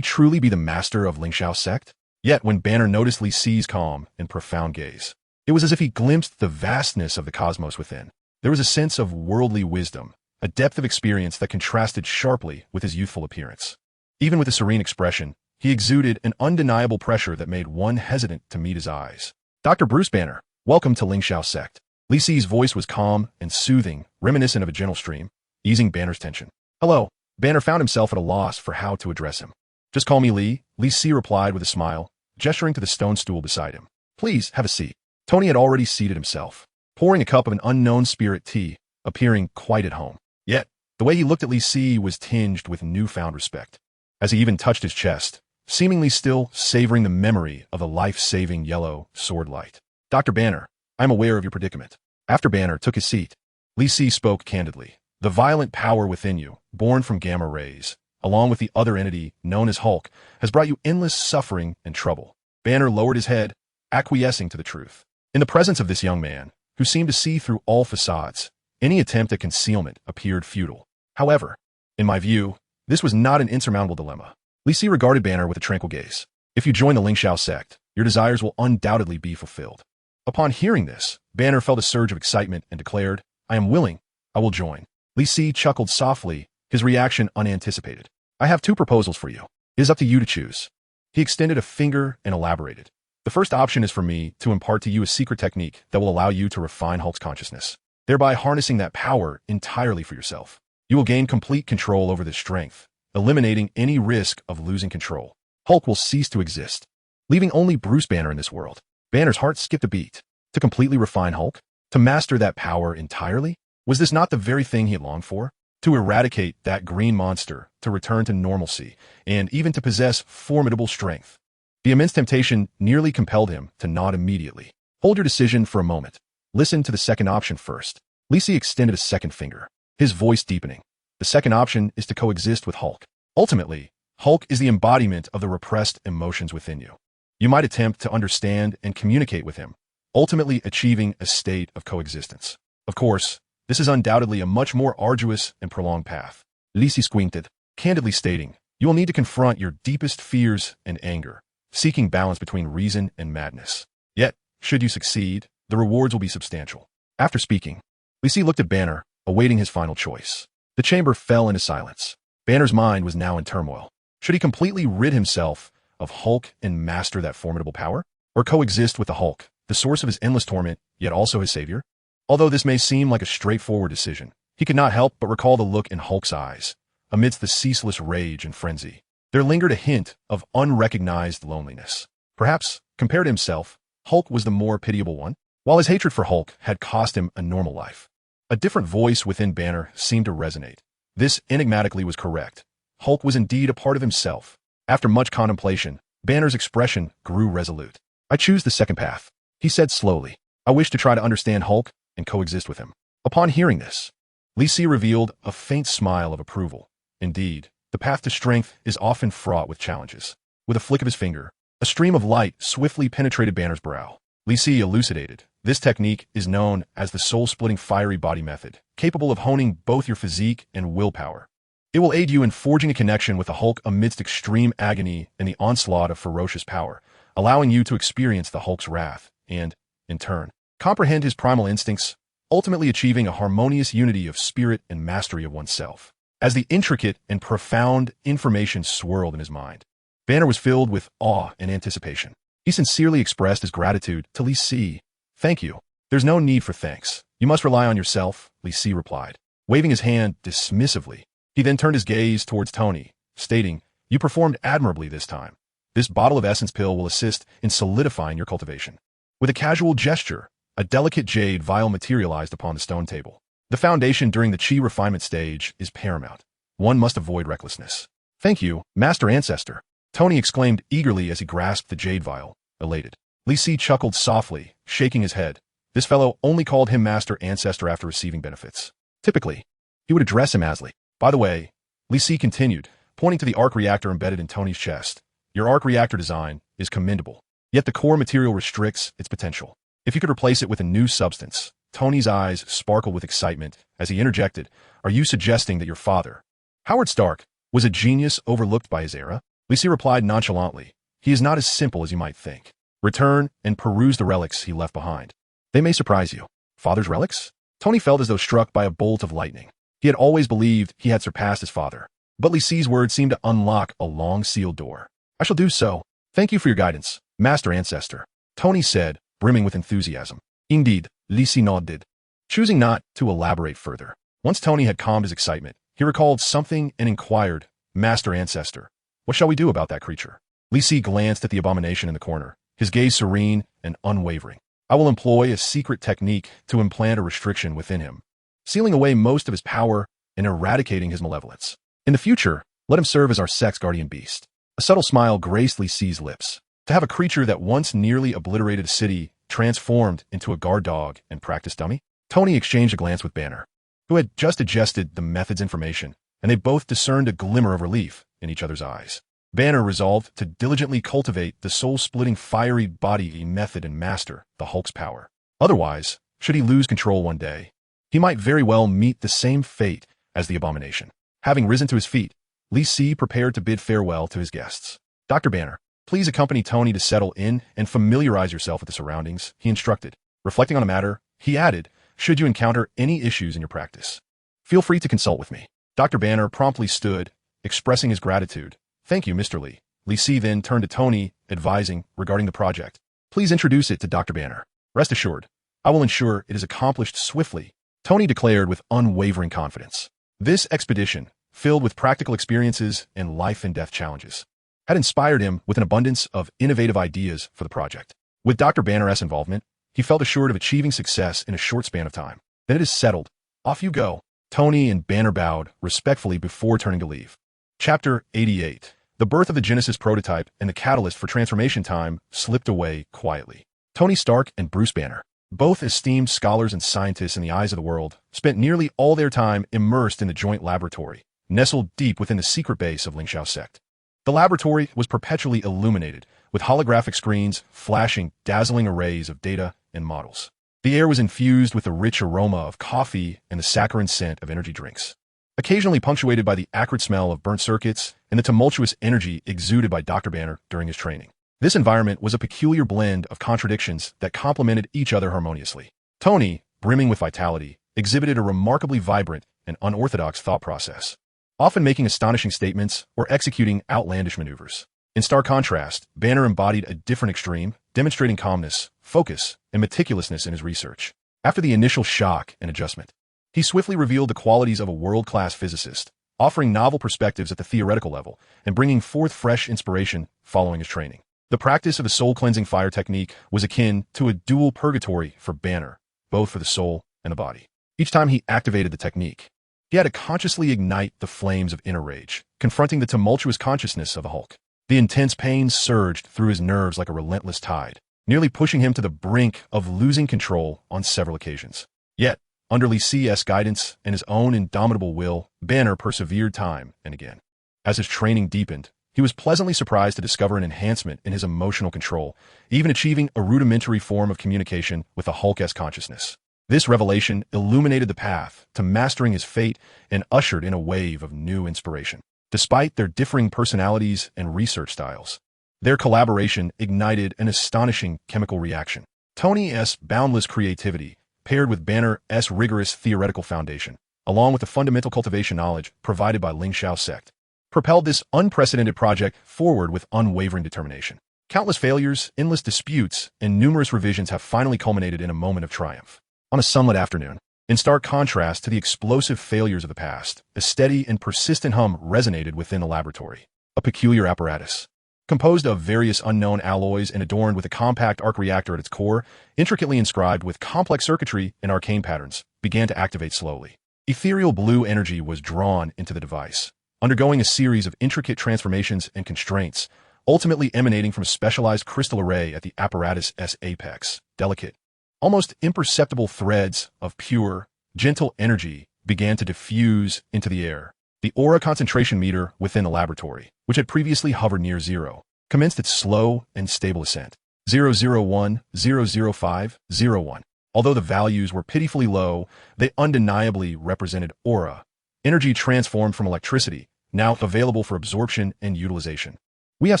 truly be the master of Lingxiao's sect? Yet when Banner noticed Li Si's calm and profound gaze, it was as if he glimpsed the vastness of the cosmos within. There was a sense of worldly wisdom, a depth of experience that contrasted sharply with his youthful appearance. Even with a serene expression, he exuded an undeniable pressure that made one hesitant to meet his eyes. Dr. Bruce Banner, welcome to Lingxiao's sect. Li Si's voice was calm and soothing, reminiscent of a gentle stream, easing Banner's tension. Hello. Banner found himself at a loss for how to address him. Just call me Li, Li Si replied with a smile, gesturing to the stone stool beside him. Please, have a seat. Tony had already seated himself, pouring a cup of an unknown spirit tea, appearing quite at home. Yet, the way he looked at Li Si was tinged with newfound respect. As he even touched his chest, seemingly still savoring the memory of the life-saving yellow sword light. Dr. Banner, I am aware of your predicament. After Banner took his seat, Li Si spoke candidly. The violent power within you, born from gamma rays, along with the other entity known as Hulk, has brought you endless suffering and trouble. Banner lowered his head, acquiescing to the truth. In the presence of this young man, who seemed to see through all facades, any attempt at concealment appeared futile. However, in my view, this was not an insurmountable dilemma. Li Si regarded Banner with a tranquil gaze. If you join the Lingxiao sect, your desires will undoubtedly be fulfilled. Upon hearing this, Banner felt a surge of excitement and declared, I am willing, I will join. Li Si chuckled softly, his reaction unanticipated. I have two proposals for you. It is up to you to choose. He extended a finger and elaborated. The first option is for me to impart to you a secret technique that will allow you to refine Hulk's consciousness, thereby harnessing that power entirely for yourself. You will gain complete control over this strength, eliminating any risk of losing control. Hulk will cease to exist, leaving only Bruce Banner in this world. Banner's heart skipped a beat. To completely refine Hulk? To master that power entirely? Was this not the very thing he had longed for? To eradicate that green monster, to return to normalcy, and even to possess formidable strength. The immense temptation nearly compelled him to nod immediately. Hold your decision for a moment. Listen to the second option first. Li Si extended a second finger, his voice deepening. The second option is to coexist with Hulk. Ultimately, Hulk is the embodiment of the repressed emotions within you. You might attempt to understand and communicate with him, ultimately achieving a state of coexistence. Of course, this is undoubtedly a much more arduous and prolonged path. Li Si squinted, candidly stating, you will need to confront your deepest fears and anger, seeking balance between reason and madness. Yet, should you succeed, the rewards will be substantial. After speaking, Li Si looked at Banner, awaiting his final choice. The chamber fell into silence. Banner's mind was now in turmoil. Should he completely rid himself of Hulk and master that formidable power? Or coexist with the Hulk, the source of his endless torment, yet also his savior? Although this may seem like a straightforward decision, he could not help but recall the look in Hulk's eyes. Amidst the ceaseless rage and frenzy, there lingered a hint of unrecognized loneliness. Perhaps, compared to himself, Hulk was the more pitiable one, while his hatred for Hulk had cost him a normal life. A different voice within Banner seemed to resonate. This enigmatically was correct. Hulk was indeed a part of himself. After much contemplation, Banner's expression grew resolute. I choose the second path, he said slowly. I wish to try to understand Hulk and coexist with him. Upon hearing this, Li Si revealed a faint smile of approval. Indeed, the path to strength is often fraught with challenges. With a flick of his finger, a stream of light swiftly penetrated Banner's brow. Li Si elucidated. This technique is known as the soul-splitting fiery body method, capable of honing both your physique and willpower. It will aid you in forging a connection with the Hulk amidst extreme agony and the onslaught of ferocious power, allowing you to experience the Hulk's wrath and, in turn, comprehend his primal instincts, ultimately achieving a harmonious unity of spirit and mastery of oneself. As the intricate and profound information swirled in his mind, Banner was filled with awe and anticipation. He sincerely expressed his gratitude to Li Si. Thank you. There's no need for thanks. You must rely on yourself, Li Si replied, waving his hand dismissively. He then turned his gaze towards Tony, stating, you performed admirably this time. This bottle of essence pill will assist in solidifying your cultivation. With a casual gesture, a delicate jade vial materialized upon the stone table. The foundation during the chi refinement stage is paramount. One must avoid recklessness. Thank you, Master Ancestor, Tony exclaimed eagerly as he grasped the jade vial, elated. Li Si chuckled softly, shaking his head. This fellow only called him Master Ancestor after receiving benefits. Typically, he would address him as Li. By the way, Li Si continued, pointing to the arc reactor embedded in Tony's chest. Your arc reactor design is commendable, yet the core material restricts its potential. If you could replace it with a new substance. Tony's eyes sparkled with excitement as he interjected, are you suggesting that your father, Howard Stark, was a genius overlooked by his era? Li Si replied nonchalantly, he is not as simple as you might think. Return and peruse the relics he left behind. They may surprise you. Father's relics? Tony felt as though struck by a bolt of lightning. He had always believed he had surpassed his father, but Li Si's words seemed to unlock a long-sealed door. I shall do so. Thank you for your guidance, Master Ancestor, Tony said, brimming with enthusiasm. Indeed, Li Si nodded, choosing not to elaborate further. Once Tony had calmed his excitement, he recalled something and inquired, Master Ancestor, what shall we do about that creature? Li Si glanced at the abomination in the corner, his gaze serene and unwavering. I will employ a secret technique to implant a restriction within him, sealing away most of his power and eradicating his malevolence. In the future, let him serve as our sex guardian beast. A subtle smile graced Li Si's lips. To have a creature that once nearly obliterated a city transformed into a guard dog and practice dummy? Tony exchanged a glance with Banner, who had just adjusted the method's information, and they both discerned a glimmer of relief in each other's eyes. Banner resolved to diligently cultivate the soul-splitting fiery body method and master the Hulk's power. Otherwise, should he lose control one day, he might very well meet the same fate as the abomination. Having risen to his feet, Li Si prepared to bid farewell to his guests. Dr. Banner, please accompany Tony to settle in and familiarize yourself with the surroundings, he instructed. Reflecting on the matter, he added, should you encounter any issues in your practice, feel free to consult with me. Dr. Banner promptly stood, expressing his gratitude. Thank you, Mr. Li. Li Si then turned to Tony, advising regarding the project. Please introduce it to Dr. Banner. Rest assured, I will ensure it is accomplished swiftly, Tony declared with unwavering confidence. This expedition, filled with practical experiences and life-and-death challenges, had inspired him with an abundance of innovative ideas for the project. With Dr. Banner's involvement, he felt assured of achieving success in a short span of time. Then it is settled. Off you go. Tony and Banner bowed respectfully before turning to leave. Chapter 88. The birth of the Genesis prototype and the catalyst for transformation time slipped away quietly. Tony Stark and Bruce Banner, both esteemed scholars and scientists in the eyes of the world, spent nearly all their time immersed in the joint laboratory, nestled deep within the secret base of Ling Xiao sect. The laboratory was perpetually illuminated, with holographic screens flashing dazzling arrays of data and models. The air was infused with the rich aroma of coffee and the saccharine scent of energy drinks, occasionally punctuated by the acrid smell of burnt circuits and the tumultuous energy exuded by Dr. Banner during his training. This environment was a peculiar blend of contradictions that complemented each other harmoniously. Tony, brimming with vitality, exhibited a remarkably vibrant and unorthodox thought process, often making astonishing statements or executing outlandish maneuvers. In stark contrast, Banner embodied a different extreme, demonstrating calmness, focus, and meticulousness in his research. After the initial shock and adjustment, he swiftly revealed the qualities of a world-class physicist, offering novel perspectives at the theoretical level and bringing forth fresh inspiration following his training. The practice of the soul-cleansing fire technique was akin to a dual purgatory for Banner, both for the soul and the body. Each time he activated the technique, he had to consciously ignite the flames of inner rage, confronting the tumultuous consciousness of the Hulk. The intense pain surged through his nerves like a relentless tide, nearly pushing him to the brink of losing control on several occasions. Yet, under Li Si's guidance and his own indomitable will, Banner persevered time and again. As his training deepened, he was pleasantly surprised to discover an enhancement in his emotional control, even achieving a rudimentary form of communication with the Hulk's consciousness. This revelation illuminated the path to mastering his fate and ushered in a wave of new inspiration. Despite their differing personalities and research styles, their collaboration ignited an astonishing chemical reaction. Tony's boundless creativity, paired with Banner's rigorous theoretical foundation, along with the fundamental cultivation knowledge provided by Ling Xiao sect, propelled this unprecedented project forward with unwavering determination. Countless failures, endless disputes, and numerous revisions have finally culminated in a moment of triumph. On a sunlit afternoon, in stark contrast to the explosive failures of the past, a steady and persistent hum resonated within the laboratory. A peculiar apparatus, composed of various unknown alloys and adorned with a compact arc reactor at its core, intricately inscribed with complex circuitry and arcane patterns, began to activate slowly. Ethereal blue energy was drawn into the device, undergoing a series of intricate transformations and constraints, ultimately emanating from a specialized crystal array at the apparatus's apex. Delicate, almost imperceptible threads of pure, gentle energy began to diffuse into the air. The aura concentration meter within the laboratory, which had previously hovered near zero, commenced its slow and stable ascent. 001, 005, 01. Although the values were pitifully low, they undeniably represented aura, energy transformed from electricity, now available for absorption and utilization. We have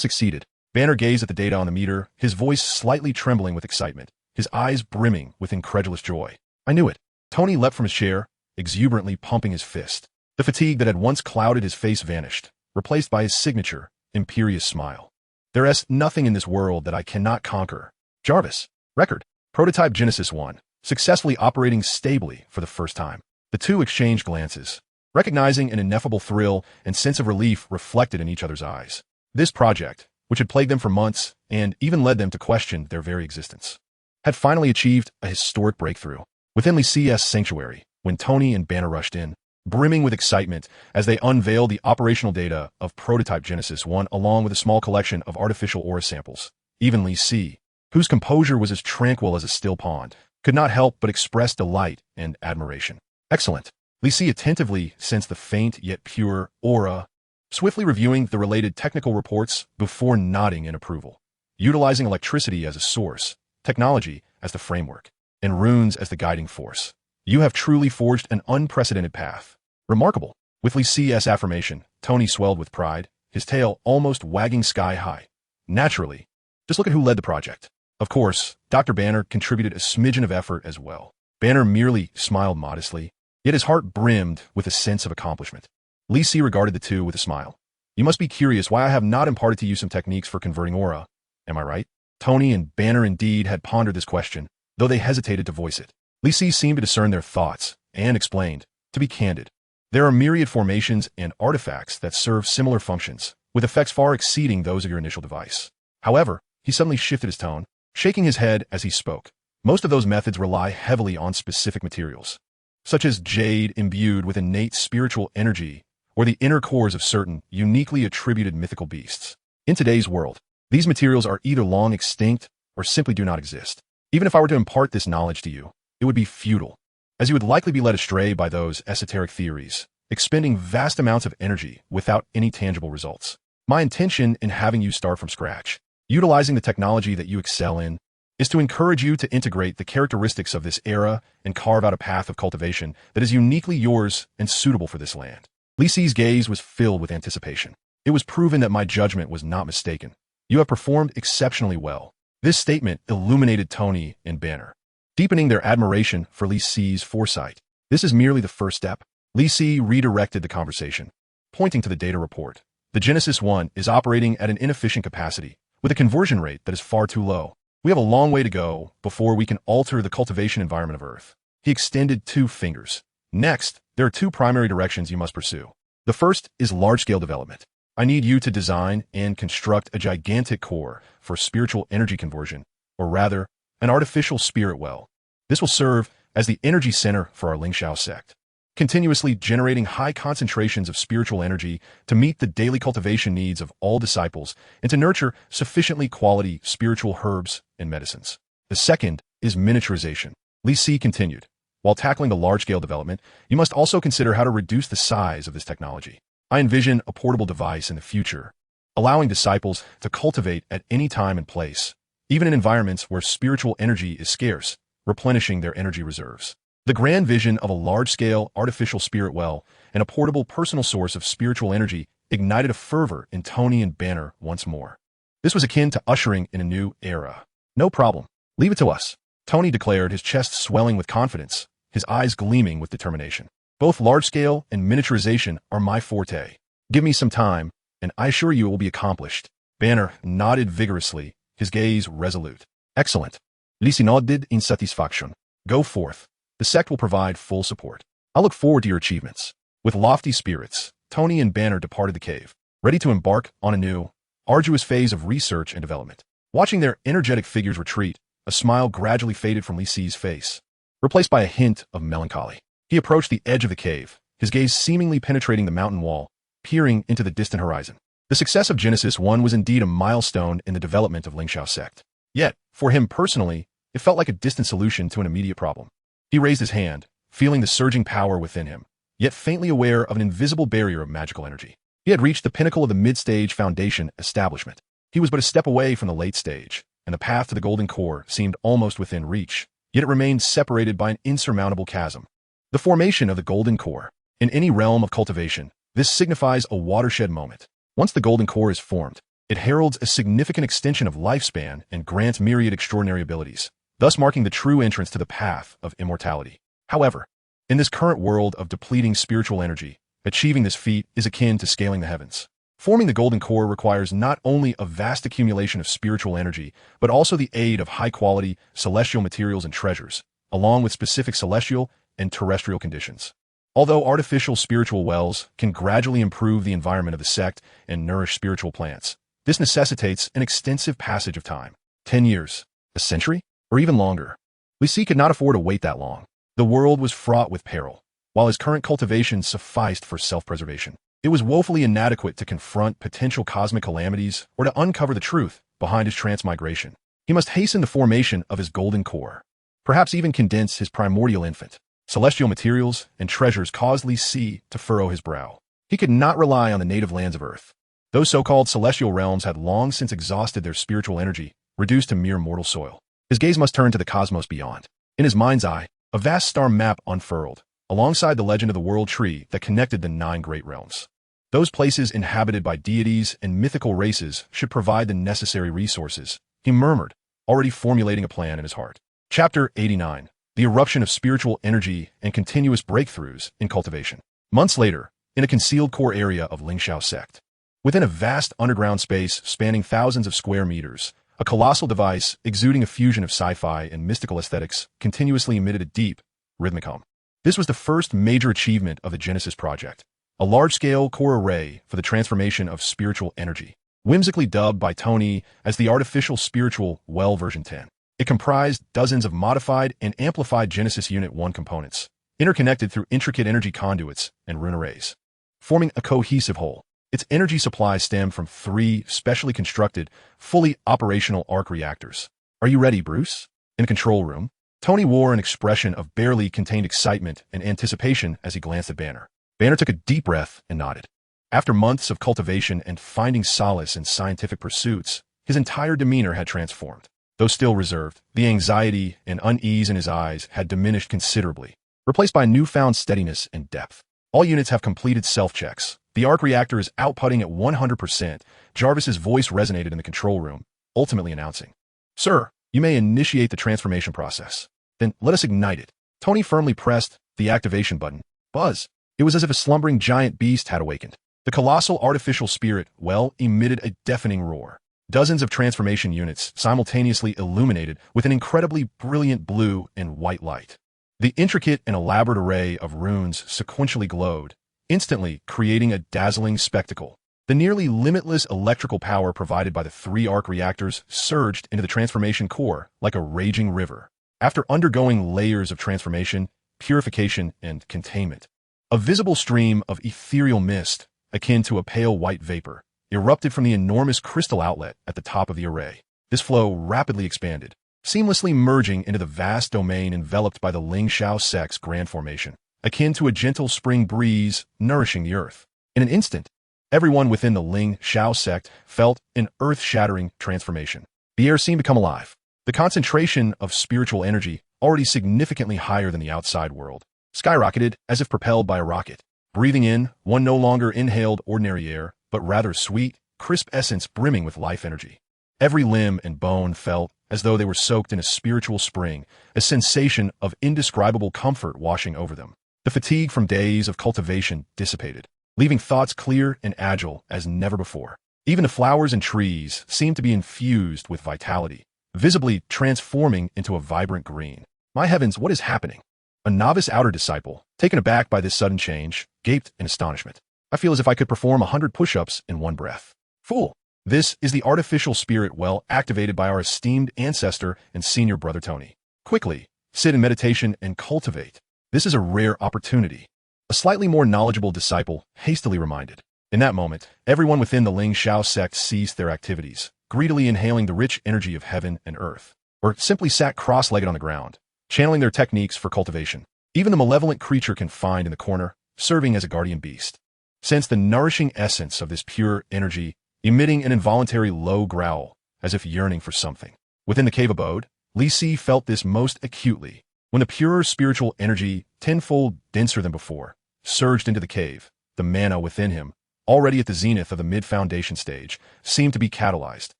succeeded. Banner gazed at the data on the meter, his voice slightly trembling with excitement, his eyes brimming with incredulous joy. I knew it. Tony leapt from his chair, exuberantly pumping his fist. The fatigue that had once clouded his face vanished, replaced by his signature, imperious smile. There is nothing in this world that I cannot conquer. Jarvis. Record. Prototype Genesis 1, successfully operating stably for the first time. The two exchanged glances, recognizing an ineffable thrill and sense of relief reflected in each other's eyes. This project, which had plagued them for months and even led them to question their very existence, had finally achieved a historic breakthrough. Within Li Si's sanctuary, when Tony and Banner rushed in, brimming with excitement as they unveiled the operational data of prototype Genesis 1 along with a small collection of artificial aura samples. Even Li Si, whose composure was as tranquil as a still pond, could not help but express delight and admiration. Excellent. Li Si attentively sensed the faint yet pure aura, swiftly reviewing the related technical reports before nodding in approval. Utilizing electricity as a source, technology as the framework, and runes as the guiding force, you have truly forged an unprecedented path. Remarkable. With Li Si's affirmation, Tony swelled with pride, his tail almost wagging sky high. Naturally, just look at who led the project. Of course, Dr. Banner contributed a smidgen of effort as well. Banner merely smiled modestly, yet his heart brimmed with a sense of accomplishment. Li Si regarded the two with a smile. You must be curious why I have not imparted to you some techniques for converting aura. Am I right? Tony and Banner indeed had pondered this question, though they hesitated to voice it. Li Si seemed to discern their thoughts, and explained, to be candid, there are myriad formations and artifacts that serve similar functions, with effects far exceeding those of your initial device. However, he suddenly shifted his tone, shaking his head as he spoke. Most of those methods rely heavily on specific materials, such as jade imbued with innate spiritual energy, or the inner cores of certain uniquely attributed mythical beasts. In today's world, these materials are either long extinct or simply do not exist. Even if I were to impart this knowledge to you, it would be futile, as you would likely be led astray by those esoteric theories, expending vast amounts of energy without any tangible results. My intention in having you start from scratch, utilizing the technology that you excel in, is to encourage you to integrate the characteristics of this era and carve out a path of cultivation that is uniquely yours and suitable for this land. Li Si's gaze was filled with anticipation. It was proven that my judgment was not mistaken. You have performed exceptionally well. This statement illuminated Tony and Banner, deepening their admiration for Li Si's foresight. This is merely the first step. Li Si redirected the conversation, pointing to the data report. The Genesis 1 is operating at an inefficient capacity, with a conversion rate that is far too low. We have a long way to go before we can alter the cultivation environment of Earth. He extended 2 fingers. Next, there are 2 primary directions you must pursue. The first is large-scale development. I need you to design and construct a gigantic core for spiritual energy conversion, or rather, an artificial spirit well. This will serve as the energy center for our Lingxiao sect, continuously generating high concentrations of spiritual energy to meet the daily cultivation needs of all disciples and to nurture sufficiently quality spiritual herbs and medicines. The second is miniaturization. Li Si continued, while tackling the large-scale development, you must also consider how to reduce the size of this technology. I envision a portable device in the future, allowing disciples to cultivate at any time and place, even in environments where spiritual energy is scarce, replenishing their energy reserves. The grand vision of a large-scale artificial spirit well and a portable personal source of spiritual energy ignited a fervor in Tony and Banner once more. This was akin to ushering in a new era. No problem. Leave it to us, Tony declared, his chest swelling with confidence, his eyes gleaming with determination. Both large-scale and miniaturization are my forte. Give me some time, and I assure you it will be accomplished. Banner nodded vigorously, his gaze resolute. Excellent. Li Si nodded in satisfaction. Go forth. The sect will provide full support. I look forward to your achievements. With lofty spirits, Tony and Banner departed the cave, ready to embark on a new, arduous phase of research and development. Watching their energetic figures retreat, a smile gradually faded from Li Si's face, replaced by a hint of melancholy. He approached the edge of the cave, his gaze seemingly penetrating the mountain wall, peering into the distant horizon. The success of Genesis 1 was indeed a milestone in the development of Lingxiao sect. Yet, for him personally, it felt like a distant solution to an immediate problem. He raised his hand, feeling the surging power within him, yet faintly aware of an invisible barrier of magical energy. He had reached the pinnacle of the mid-stage foundation establishment. He was but a step away from the late stage, and the path to the golden core seemed almost within reach, yet it remained separated by an insurmountable chasm. The formation of the golden core. In any realm of cultivation, this signifies a watershed moment. Once the golden core is formed, it heralds a significant extension of lifespan and grants myriad extraordinary abilities, thus marking the true entrance to the path of immortality. However, in this current world of depleting spiritual energy, achieving this feat is akin to scaling the heavens. Forming the golden core requires not only a vast accumulation of spiritual energy, but also the aid of high-quality celestial materials and treasures, along with specific celestial and terrestrial conditions. Although artificial spiritual wells can gradually improve the environment of the sect and nourish spiritual plants, this necessitates an extensive passage of time. 10 years, a century, or even longer. Li Si could not afford to wait that long. The world was fraught with peril. while his current cultivation sufficed for self-preservation. It was woefully inadequate to confront potential cosmic calamities or to uncover the truth behind his transmigration. He must hasten the formation of his golden core, perhaps even condense his primordial infant. Celestial materials and treasures caused Li Si to furrow his brow. He could not rely on the native lands of Earth. Those so-called celestial realms had long since exhausted their spiritual energy, reduced to mere mortal soil. His gaze must turn to the cosmos beyond. In his mind's eye, a vast star map unfurled, alongside the legend of the world tree that connected the 9 great realms. Those places inhabited by deities and mythical races should provide the necessary resources, he murmured, already formulating a plan in his heart. Chapter 89. The eruption of spiritual energy and continuous breakthroughs in cultivation. Months later, in a concealed core area of Lingxiao sect. Within a vast underground space spanning thousands of square meters, a colossal device exuding a fusion of sci-fi and mystical aesthetics continuously emitted a deep, rhythmic hum. This was the first major achievement of the Genesis project, a large-scale core array for the transformation of spiritual energy, whimsically dubbed by Tony as the Artificial Spiritual Well version 10. It comprised dozens of modified and amplified Genesis Unit 1 components, interconnected through intricate energy conduits and rune arrays, forming a cohesive whole. Its energy supply stemmed from 3 specially constructed, fully operational arc reactors. "Are you ready, Bruce?" In the control room, Tony wore an expression of barely contained excitement and anticipation as he glanced at Banner. Banner took a deep breath and nodded. After months of cultivation and finding solace in scientific pursuits, his entire demeanor had transformed. Though still reserved, the anxiety and unease in his eyes had diminished considerably, replaced by newfound steadiness and depth. All units have completed self-checks. The arc reactor is outputting at 100%. Jarvis's voice resonated in the control room, ultimately announcing, "Sir, you may initiate the transformation process. Then let us ignite it." Tony firmly pressed the activation button. Buzz. It was as if a slumbering giant beast had awakened. The colossal artificial spirit well emitted a deafening roar. Dozens of transformation units simultaneously illuminated with an incredibly brilliant blue and white light. The intricate and elaborate array of runes sequentially glowed, instantly creating a dazzling spectacle. The nearly limitless electrical power provided by the 3 arc reactors surged into the transformation core like a raging river. After undergoing layers of transformation, purification, and containment, a visible stream of ethereal mist, akin to a pale white vapor, erupted from the enormous crystal outlet at the top of the array. This flow rapidly expanded, seamlessly merging into the vast domain enveloped by the Lingxiao sect's grand formation, akin to a gentle spring breeze nourishing the earth. In an instant, everyone within the Lingxiao sect felt an earth-shattering transformation. The air seemed to come alive. The concentration of spiritual energy, already significantly higher than the outside world, skyrocketed as if propelled by a rocket. Breathing in, one no longer inhaled ordinary air, but rather sweet, crisp essence brimming with life energy. Every limb and bone felt as though they were soaked in a spiritual spring, a sensation of indescribable comfort washing over them. The fatigue from days of cultivation dissipated, leaving thoughts clear and agile as never before. Even the flowers and trees seemed to be infused with vitality, visibly transforming into a vibrant green. My heavens, what is happening? A novice outer disciple, taken aback by this sudden change, gaped in astonishment. I feel as if I could perform 100 push-ups in one breath. Fool! This is the artificial spirit well activated by our esteemed ancestor and senior brother Tony. Quickly, sit in meditation and cultivate. This is a rare opportunity. A slightly more knowledgeable disciple hastily reminded. In that moment, everyone within the Lingxiao sect ceased their activities, greedily inhaling the rich energy of heaven and earth, or simply sat cross-legged on the ground, channeling their techniques for cultivation. Even the malevolent creature confined in the corner, serving as a guardian beast, sensed the nourishing essence of this pure energy, emitting an involuntary low growl, as if yearning for something. Within the cave abode, Li Si felt this most acutely, when the purer spiritual energy, tenfold denser than before, surged into the cave. The mana within him, already at the zenith of the mid-foundation stage, seemed to be catalyzed,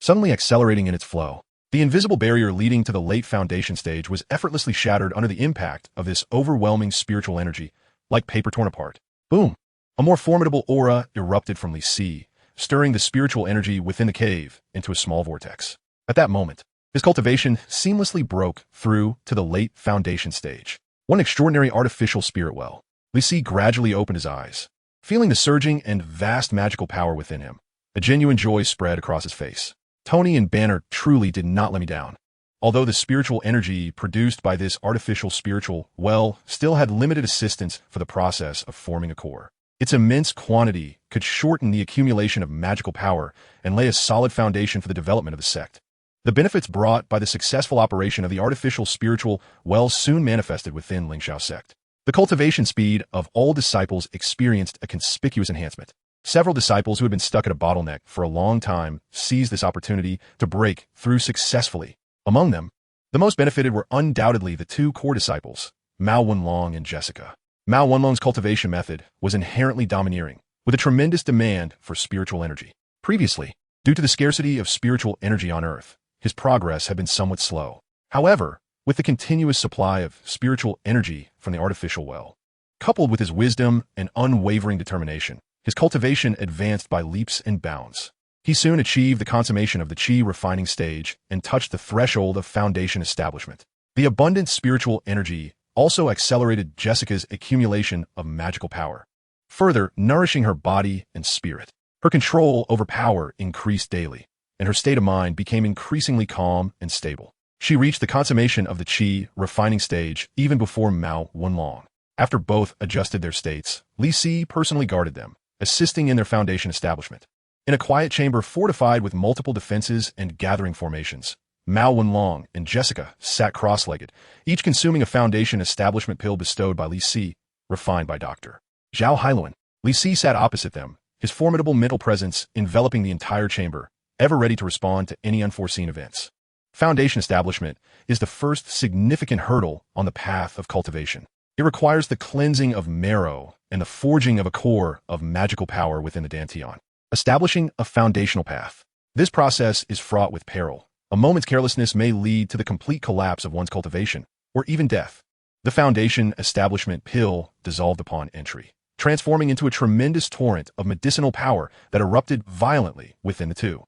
suddenly accelerating in its flow. The invisible barrier leading to the late foundation stage was effortlessly shattered under the impact of this overwhelming spiritual energy, like paper torn apart. Boom! A more formidable aura erupted from Li Si, stirring the spiritual energy within the cave into a small vortex. At that moment, his cultivation seamlessly broke through to the late foundation stage. One extraordinary artificial spirit well. Li Si gradually opened his eyes, feeling the surging and vast magical power within him. A genuine joy spread across his face. Tony and Banner truly did not let me down. although the spiritual energy produced by this artificial spiritual well still had limited assistance for the process of forming a core. Its immense quantity could shorten the accumulation of magical power and lay a solid foundation for the development of the sect. The benefits brought by the successful operation of the artificial spiritual well soon manifested within Lingxiao sect. The cultivation speed of all disciples experienced a conspicuous enhancement. Several disciples who had been stuck at a bottleneck for a long time seized this opportunity to break through successfully. Among them, the most benefited were undoubtedly the two core disciples, Mao Wenlong and Jessica. Mao Wenlong's cultivation method was inherently domineering, with a tremendous demand for spiritual energy. Previously, due to the scarcity of spiritual energy on Earth, his progress had been somewhat slow. However, with the continuous supply of spiritual energy from the artificial well, coupled with his wisdom and unwavering determination, his cultivation advanced by leaps and bounds. He soon achieved the consummation of the qi refining stage and touched the threshold of foundation establishment. The abundant spiritual energy also accelerated Jessica's accumulation of magical power, further nourishing her body and spirit. Her control over power increased daily, and her state of mind became increasingly calm and stable. She reached the consummation of the qi refining stage even before Mao Wenlong. After both adjusted their states, Li Si personally guarded them, assisting in their foundation establishment. In a quiet chamber fortified with multiple defenses and gathering formations, Mao Wenlong and Jessica sat cross-legged, each consuming a foundation establishment pill bestowed by Li Si, refined by Dr. Zhao Hailuan. Li Si sat opposite them, his formidable mental presence enveloping the entire chamber, ever ready to respond to any unforeseen events. Foundation establishment is the first significant hurdle on the path of cultivation. It requires the cleansing of marrow and the forging of a core of magical power within the Dantian. Establishing a foundational path. This process is fraught with peril. A moment's carelessness may lead to the complete collapse of one's cultivation, or even death. The foundation establishment pill dissolved upon entry, transforming into a tremendous torrent of medicinal power that erupted violently within the two.